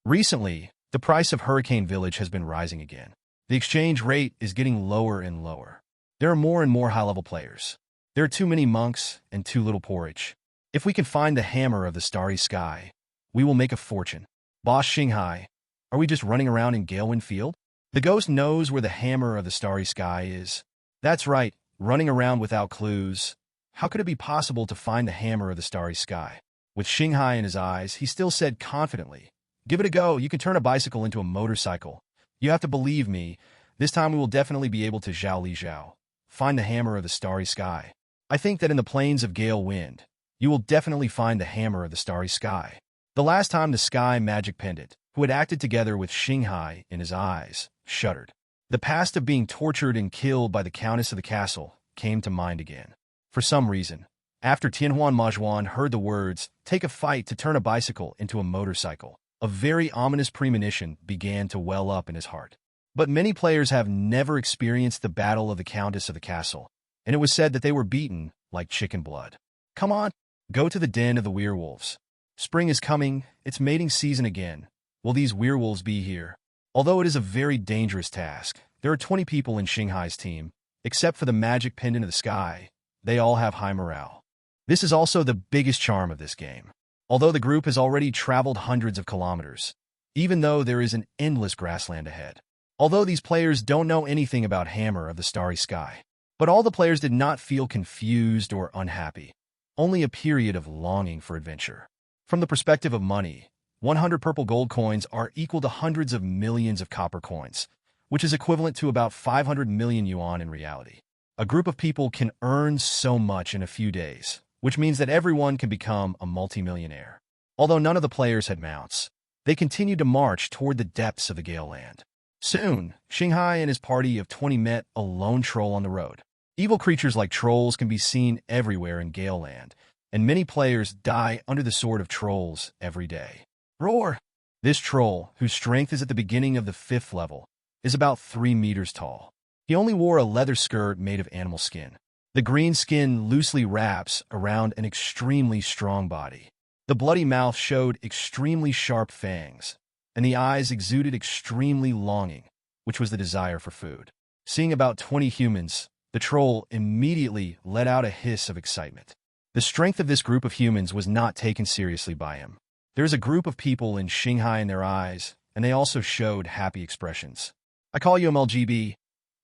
Recently, the price of Hurricane Village has been rising again. The exchange rate is getting lower and lower. There are more and more high-level players. There are too many monks and too little porridge. If we can find the Hammer of the Starry Sky, we will make a fortune. Boss Shanghai, are we just running around in Galewind Field? The ghost knows where the Hammer of the Starry Sky is. That's right, running around without clues. How could it be possible to find the Hammer of the Starry Sky? With Shanghai in his eyes, he still said confidently, "Give it a go, you can turn a bicycle into a motorcycle. You have to believe me, this time we will definitely be able to Zhao Li Zhao. Find the Hammer of the Starry Sky. I think that in the plains of Gale Wind, you will definitely find the hammer of the starry sky. The last time the sky magic pendant, who had acted together with Shanghai in his eyes, shuddered. The past of being tortured and killed by the Countess of the Castle came to mind again. For some reason, after Tianhuan Majuan heard the words, "Take a fight to turn a bicycle into a motorcycle," a very ominous premonition began to well up in his heart. But many players have never experienced the battle of the Countess of the Castle, and it was said that they were beaten like chicken blood. Come on, go to the den of the werewolves. Spring is coming, it's mating season again. Will these werewolves be here? Although it is a very dangerous task, there are 20 people in Shanghai's team. Except for the magic pendant of the sky, they all have high morale. This is also the biggest charm of this game. Although the group has already traveled hundreds of kilometers, even though there is an endless grassland ahead. Although these players don't know anything about Hammer of the Starry Sky, but all the players did not feel confused or unhappy, only a period of longing for adventure. From the perspective of money, 100 purple gold coins are equal to hundreds of millions of copper coins, which is equivalent to about 500 million yuan in reality. A group of people can earn so much in a few days, which means that everyone can become a multimillionaire. Although none of the players had mounts, they continued to march toward the depths of the Gale Land. Soon, Shanghai and his party of 20 met a lone troll on the road. Evil creatures like trolls can be seen everywhere in Gale Land, and many players die under the sword of trolls every day. Roar! This troll, whose strength is at the beginning of the 5th level, is about 3 meters tall. He only wore a leather skirt made of animal skin. The green skin loosely wraps around an extremely strong body. The bloody mouth showed extremely sharp fangs, and the eyes exuded extremely longing, which was the desire for food. Seeing about 20 humans, the troll immediately let out a hiss of excitement. The strength of this group of humans was not taken seriously by him. There is a group of people in Shanghai in their eyes, and they also showed happy expressions. I call you MLGB.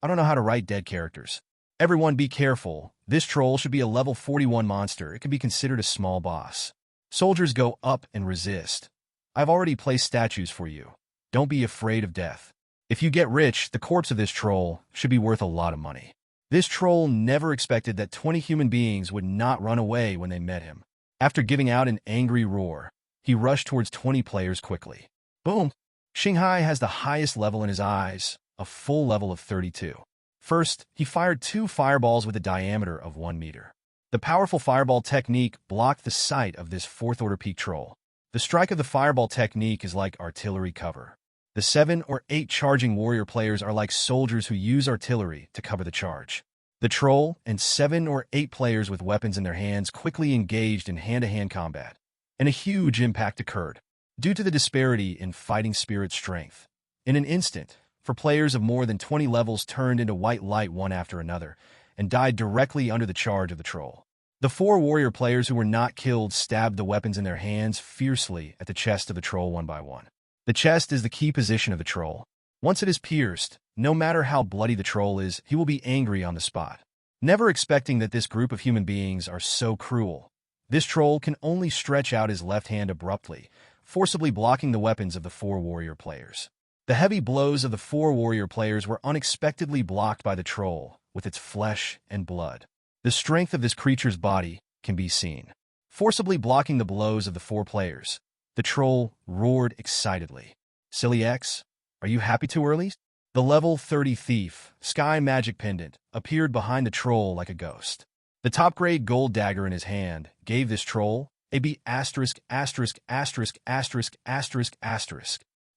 I don't know how to write dead characters. Everyone be careful. This troll should be a level 41 monster. It can be considered a small boss. Soldiers go up and resist. I've already placed statues for you. Don't be afraid of death. If you get rich, the corpse of this troll should be worth a lot of money. This troll never expected that 20 human beings would not run away when they met him. After giving out an angry roar, he rushed towards 20 players quickly. Boom! Shanghai has the highest level in his eyes, a full level of 32. First, he fired 2 fireballs with a diameter of 1 meter. The powerful fireball technique blocked the sight of this 4th order peak troll. The strike of the fireball technique is like artillery cover. The 7 or 8 charging warrior players are like soldiers who use artillery to cover the charge. The troll and 7 or 8 players with weapons in their hands quickly engaged in hand-to-hand combat, and a huge impact occurred. Due to the disparity in fighting spirit strength, in an instant, for players of more than 20 levels turned into white light one after another, and died directly under the charge of the troll. The 4 warrior players who were not killed stabbed the weapons in their hands fiercely at the chest of the troll one by one. The chest is the key position of the troll. Once it is pierced, no matter how bloody the troll is, he will be angry on the spot. Never expecting that this group of human beings are so cruel, this troll can only stretch out his left hand abruptly, forcibly blocking the weapons of the 4 warrior players. The heavy blows of the 4 warrior players were unexpectedly blocked by the troll, with its flesh and blood. The strength of this creature's body can be seen. Forcibly blocking the blows of the 4 players, the troll roared excitedly. Silly X, are you happy too early? The level 30 thief, Sky Magic Pendant, appeared behind the troll like a ghost. The top-grade gold dagger in his hand gave this troll a B******************.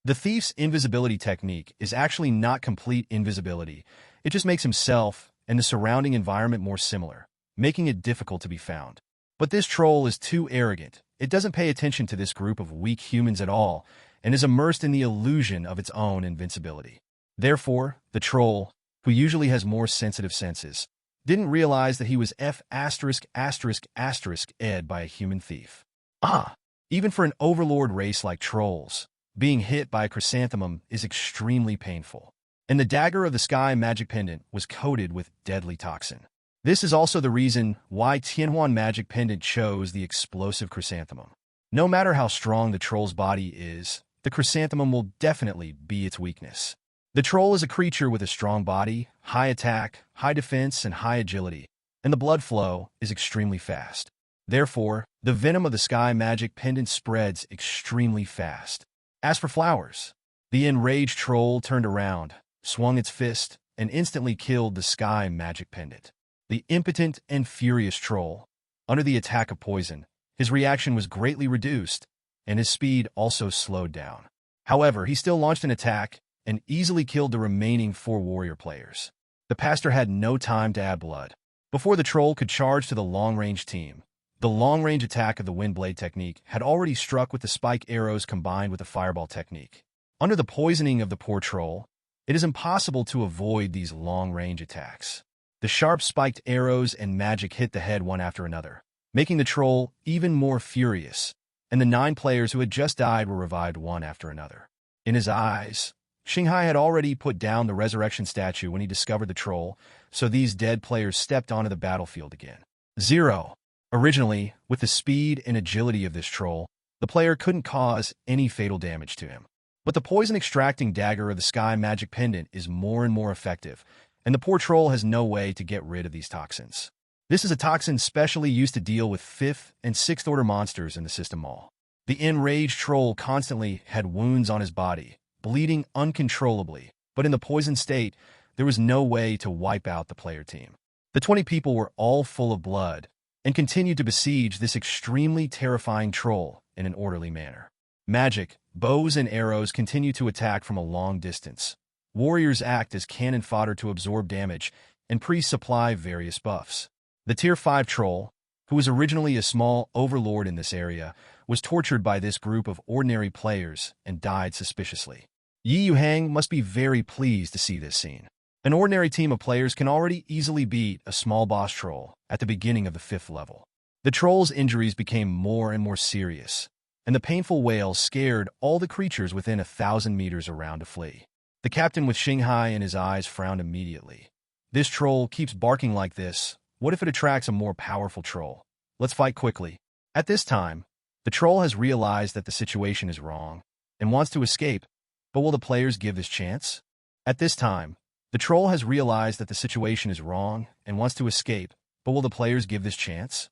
The thief's invisibility technique is actually not complete invisibility. It just makes himself and the surrounding environment more similar, making it difficult to be found. But this troll is too arrogant. It doesn't pay attention to this group of weak humans at all and is immersed in the illusion of its own invincibility. Therefore, the troll, who usually has more sensitive senses, didn't realize that he was ed by a human thief. Even for an overlord race like trolls, being hit by a chrysanthemum is extremely painful. And the dagger of the Sky Magic Pendant was coated with deadly toxin. This is also the reason why Tianhuan Magic Pendant chose the explosive chrysanthemum. No matter how strong the troll's body is, the chrysanthemum will definitely be its weakness. The troll is a creature with a strong body, high attack, high defense, and high agility, and the blood flow is extremely fast. Therefore, the venom of the sky magic pendant spreads extremely fast. As for flowers, the enraged troll turned around, swung its fist, and instantly killed the sky magic pendant. The impotent and furious troll, under the attack of poison, his reaction was greatly reduced, and his speed also slowed down. However, he still launched an attack and easily killed the remaining 4 warrior players. The pastor had no time to add blood. Before the troll could charge to the long-range team, the long-range attack of the wind blade technique had already struck with the spike arrows combined with the fireball technique. Under the poisoning of the poor troll, it is impossible to avoid these long-range attacks. The sharp spiked arrows and magic hit the head one after another, making the troll even more furious, and the 9 players who had just died were revived one after another. In his eyes, Xinghai had already put down the resurrection statue when he discovered the troll, so these dead players stepped onto the battlefield again. 0. Originally, with the speed and agility of this troll, the player couldn't cause any fatal damage to him. But the poison-extracting dagger of the sky magic pendant is more and more effective, and the poor troll has no way to get rid of these toxins. This is a toxin specially used to deal with 5th and 6th order monsters in the system mall. The enraged troll constantly had wounds on his body, bleeding uncontrollably, but in the poisoned state, there was no way to wipe out the player team. The 20 people were all full of blood and continued to besiege this extremely terrifying troll in an orderly manner. Magic, bows and arrows continue to attack from a long distance. Warriors act as cannon fodder to absorb damage, and priests supply various buffs. The Tier 5 troll, who was originally a small overlord in this area, was tortured by this group of ordinary players and died suspiciously. Yuhang must be very pleased to see this scene. An ordinary team of players can already easily beat a small boss troll at the beginning of the 5th level. The troll's injuries became more and more serious, and the painful wail scared all the creatures within 1,000 meters around to flee. The captain with Xinghai in his eyes frowned immediately. This troll keeps barking like this. What if it attracts a more powerful troll? Let's fight quickly. At this time, the troll has realized that the situation is wrong and wants to escape, but will the players give this chance? At this time, the troll has realized that the situation is wrong and wants to escape, but will the players give this chance?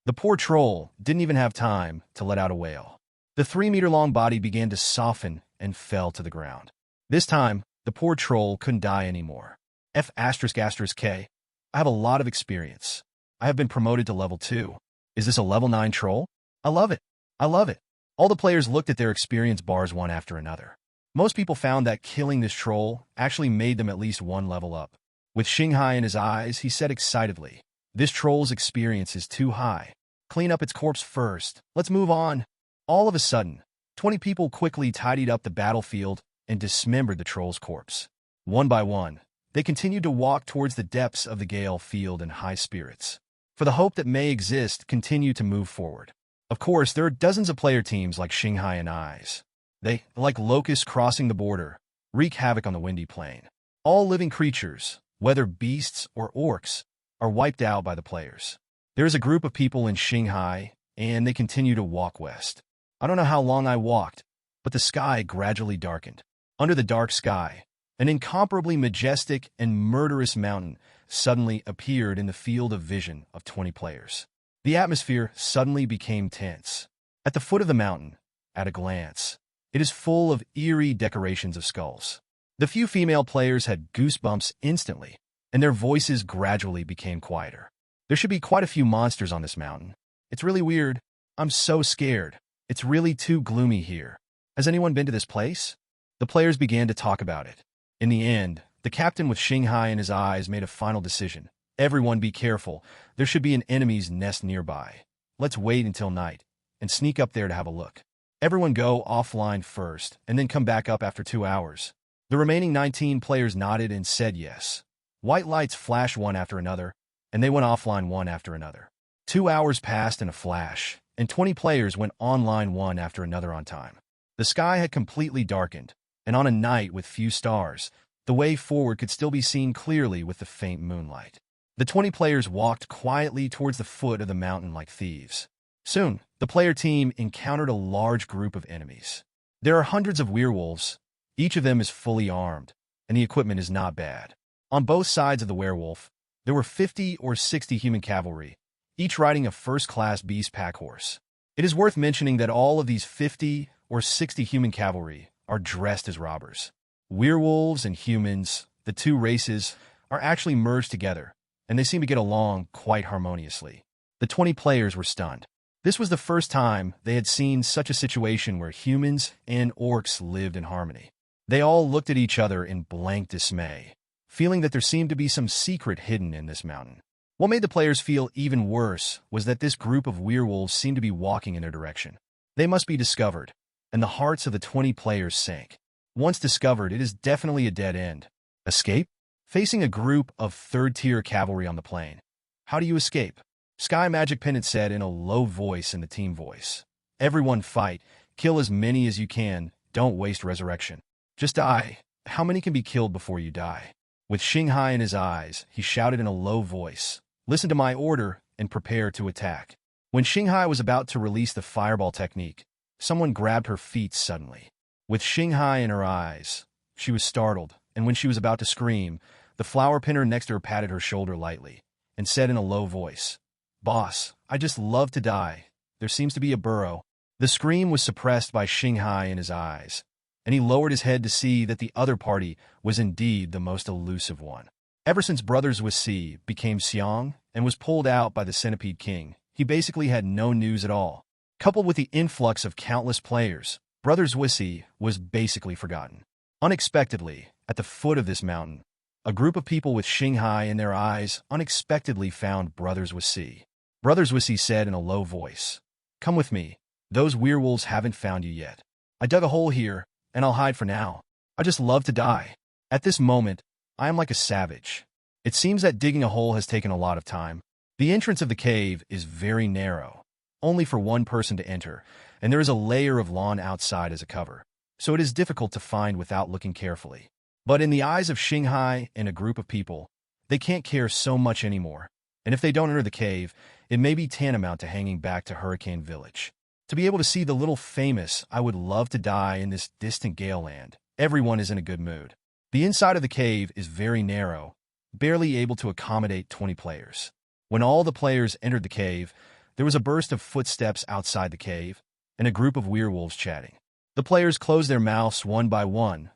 The poor troll didn't even have time to let out a wail. The 3-meter-long body began to soften and fell to the ground. This time, the poor troll couldn't die anymore. F***K. I have a lot of experience. I have been promoted to level 2. Is this a level 9 troll? I love it. I love it. All the players looked at their experience bars one after another. Most people found that killing this troll actually made them at least 1 level up. With Xinghai in his eyes, he said excitedly, "This troll's experience is too high. Clean up its corpse first. Let's move on." All of a sudden, 20 people quickly tidied up the battlefield and dismembered the troll's corpse. One by one, they continued to walk towards the depths of the Gale field in high spirits. For the hope that may exist continued to move forward. Of course, there are dozens of player teams like Xinghai and Eyes. They, like locusts crossing the border, wreak havoc on the windy plain. All living creatures, whether beasts or orcs, are wiped out by the players. There is a group of people in Xinghai, and they continue to walk west. I don't know how long I walked, but the sky gradually darkened. Under the dark sky, an incomparably majestic and murderous mountain suddenly appeared in the field of vision of 20 players. The atmosphere suddenly became tense. At the foot of the mountain, at a glance, it is full of eerie decorations of skulls. The few female players had goosebumps instantly, and their voices gradually became quieter. There should be quite a few monsters on this mountain. It's really weird. I'm so scared. It's really too gloomy here. Has anyone been to this place? The players began to talk about it. In the end, the captain with Xinghai in his eyes made a final decision. Everyone be careful. There should be an enemy's nest nearby. Let's wait until night and sneak up there to have a look. Everyone go offline first and then come back up after 2 hours. The remaining 19 players nodded and said yes. White lights flashed one after another, and they went offline one after another. 2 hours passed in a flash, and 20 players went online one after another on time. The sky had completely darkened, and on a night with few stars, the way forward could still be seen clearly with the faint moonlight. The 20 players walked quietly towards the foot of the mountain like thieves. Soon, the player team encountered a large group of enemies. There are hundreds of werewolves. Each of them is fully armed, and the equipment is not bad. On both sides of the werewolf, there were 50 or 60 human cavalry, each riding a first-class beast pack horse. It is worth mentioning that all of these 50 or 60 human cavalry are dressed as robbers. Werewolves and humans, the two races, are actually merged together, and they seem to get along quite harmoniously. The 20 players were stunned. This was the first time they had seen such a situation where humans and orcs lived in harmony. They all looked at each other in blank dismay, feeling that there seemed to be some secret hidden in this mountain. What made the players feel even worse was that this group of werewolves seemed to be walking in their direction. They must be discovered, and the hearts of the 20 players sank. Once discovered, it is definitely a dead end. Escape? Facing a group of third-tier cavalry on the plain. How do you escape? Sky Magic Pennant said in a low voice in the team voice. Everyone fight. Kill as many as you can. Don't waste resurrection. Just die. How many can be killed before you die? With Xinghai in his eyes, he shouted in a low voice, "Listen to my order and prepare to attack." When Xinghai was about to release the fireball technique, someone grabbed her feet suddenly. With Xinghai in her eyes, she was startled, and when she was about to scream, the flower pinner next to her patted her shoulder lightly and said in a low voice, "Boss, I just love to die. There seems to be a burrow." The scream was suppressed by Xinghai in his eyes, and he lowered his head to see that the other party was indeed the most elusive one. Ever since Brothers with C became Xiang and was pulled out by the Centipede King, he basically had no news at all. Coupled with the influx of countless players, Brothers with C was basically forgotten. Unexpectedly, at the foot of this mountain, a group of people with Xinghai in their eyes unexpectedly found Brothers with C. Brothers with C said in a low voice, "Come with me. Those werewolves haven't found you yet. I dug a hole here, and I'll hide for now. I just love to die. At this moment, I am like a savage." It seems that digging a hole has taken a lot of time. The entrance of the cave is very narrow, only for one person to enter, and there is a layer of lawn outside as a cover, so it is difficult to find without looking carefully. But in the eyes of Xinghai and a group of people, they can't care so much anymore, and if they don't enter the cave, it may be tantamount to hanging back to Hurricane Village. To be able to see the little famous "I would love to die" in this distant Gale land, everyone is in a good mood. The inside of the cave is very narrow, barely able to accommodate 20 players. When all the players entered the cave, there was a burst of footsteps outside the cave, and a group of werewolves chatting. The players closed their mouths one by one,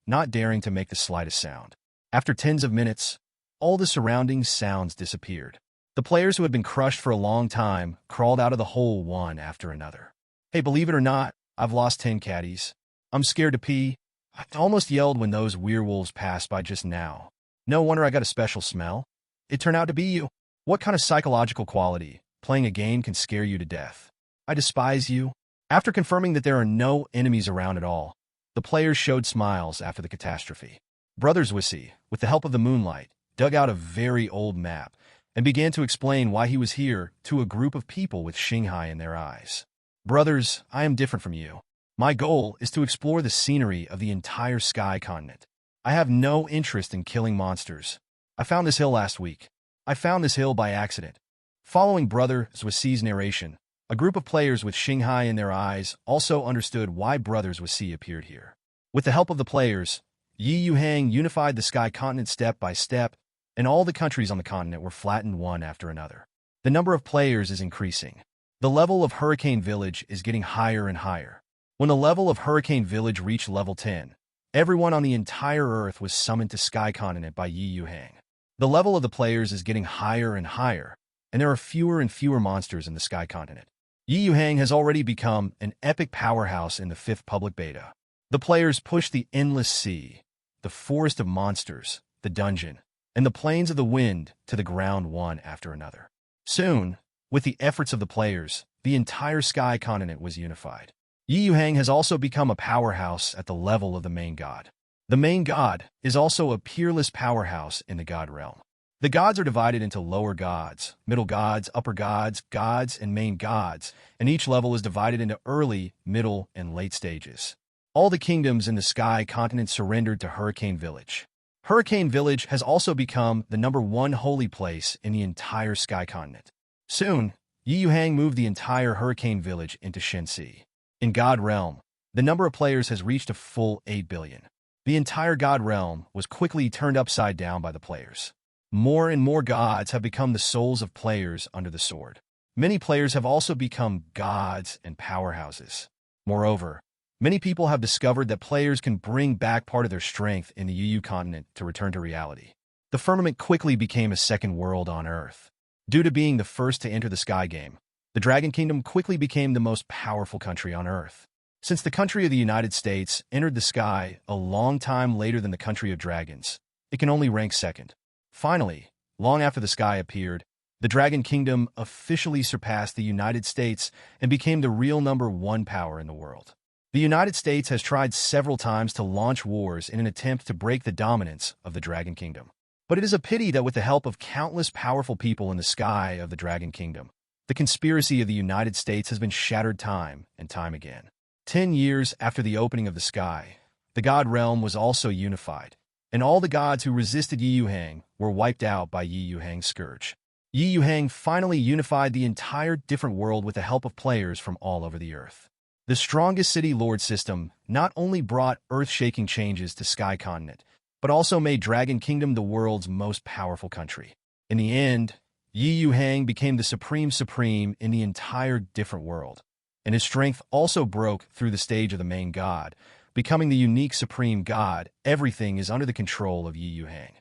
not daring to make the slightest sound. After tens of minutes, all the surrounding sounds disappeared. The players who had been crushed for a long time crawled out of the hole one after another. "Hey, believe it or not, I've lost 10 caddies. I'm scared to pee. I almost yelled when those werewolves passed by just now. No wonder I got a special smell. It turned out to be you. What kind of psychological quality? Playing a game can scare you to death. I despise you." After confirming that there are no enemies around at all, the players showed smiles after the catastrophe. Brothers Wissy, with the help of the moonlight, dug out a very old map and began to explain why he was here to a group of people with Xinghai in their eyes. "Brothers, I am different from you. My goal is to explore the scenery of the entire Sky Continent. I have no interest in killing monsters. I found this hill last week. I found this hill by accident." Following Brother Zwissi's narration, a group of players with Xinghai in their eyes also understood why Brothers Zwissi appeared here. With the help of the players, Yuhang unified the Sky Continent step by step, and all the countries on the continent were flattened one after another. The number of players is increasing. The level of Hurricane Village is getting higher and higher. When the level of Hurricane Village reached level 10, everyone on the entire Earth was summoned to Sky Continent by Yuhang. The level of the players is getting higher and higher, and there are fewer and fewer monsters in the Sky Continent. Yuhang has already become an epic powerhouse in the 5th public beta. The players push the endless sea, the forest of monsters, the dungeon, and the plains of the wind to the ground one after another. Soon, with the efforts of the players, the entire Sky Continent was unified. Yuhang has also become a powerhouse at the level of the main god. The main god is also a peerless powerhouse in the god realm. The gods are divided into lower gods, middle gods, upper gods, gods, and main gods, and each level is divided into early, middle, and late stages. All the kingdoms in the Sky Continent surrendered to Hurricane Village. Hurricane Village has also become the #1 holy place in the entire Sky Continent. Soon, Yuhang moved the entire Hurricane Village into Shenxi. In God Realm, the number of players has reached a full 8 billion. The entire God Realm was quickly turned upside down by the players. More and more gods have become the souls of players under the sword. Many players have also become gods and powerhouses. Moreover, many people have discovered that players can bring back part of their strength in the UU continent to return to reality. The firmament quickly became a second world on Earth. Due to being the first to enter the Sky Game, the Dragon Kingdom quickly became the most powerful country on Earth. Since the country of the United States entered the sky a long time later than the country of dragons, it can only rank second. Finally, long after the sky appeared, the Dragon Kingdom officially surpassed the United States and became the real #1 power in the world. The United States has tried several times to launch wars in an attempt to break the dominance of the Dragon Kingdom. But it is a pity that with the help of countless powerful people in the sky of the Dragon Kingdom, the conspiracy of the United States has been shattered time and time again. 10 years after the opening of the sky, the God Realm was also unified, and all the gods who resisted Yuhang were wiped out by Yuhang's scourge. Yuhang finally unified the entire different world with the help of players from all over the Earth. The strongest city lord system not only brought earth-shaking changes to Sky Continent, but also made Dragon Kingdom the world's most powerful country. In the end, Yuhang became the supreme in the entire different world, and his strength also broke through the stage of the main god, becoming the unique supreme god. Everything is under the control of Yuhang.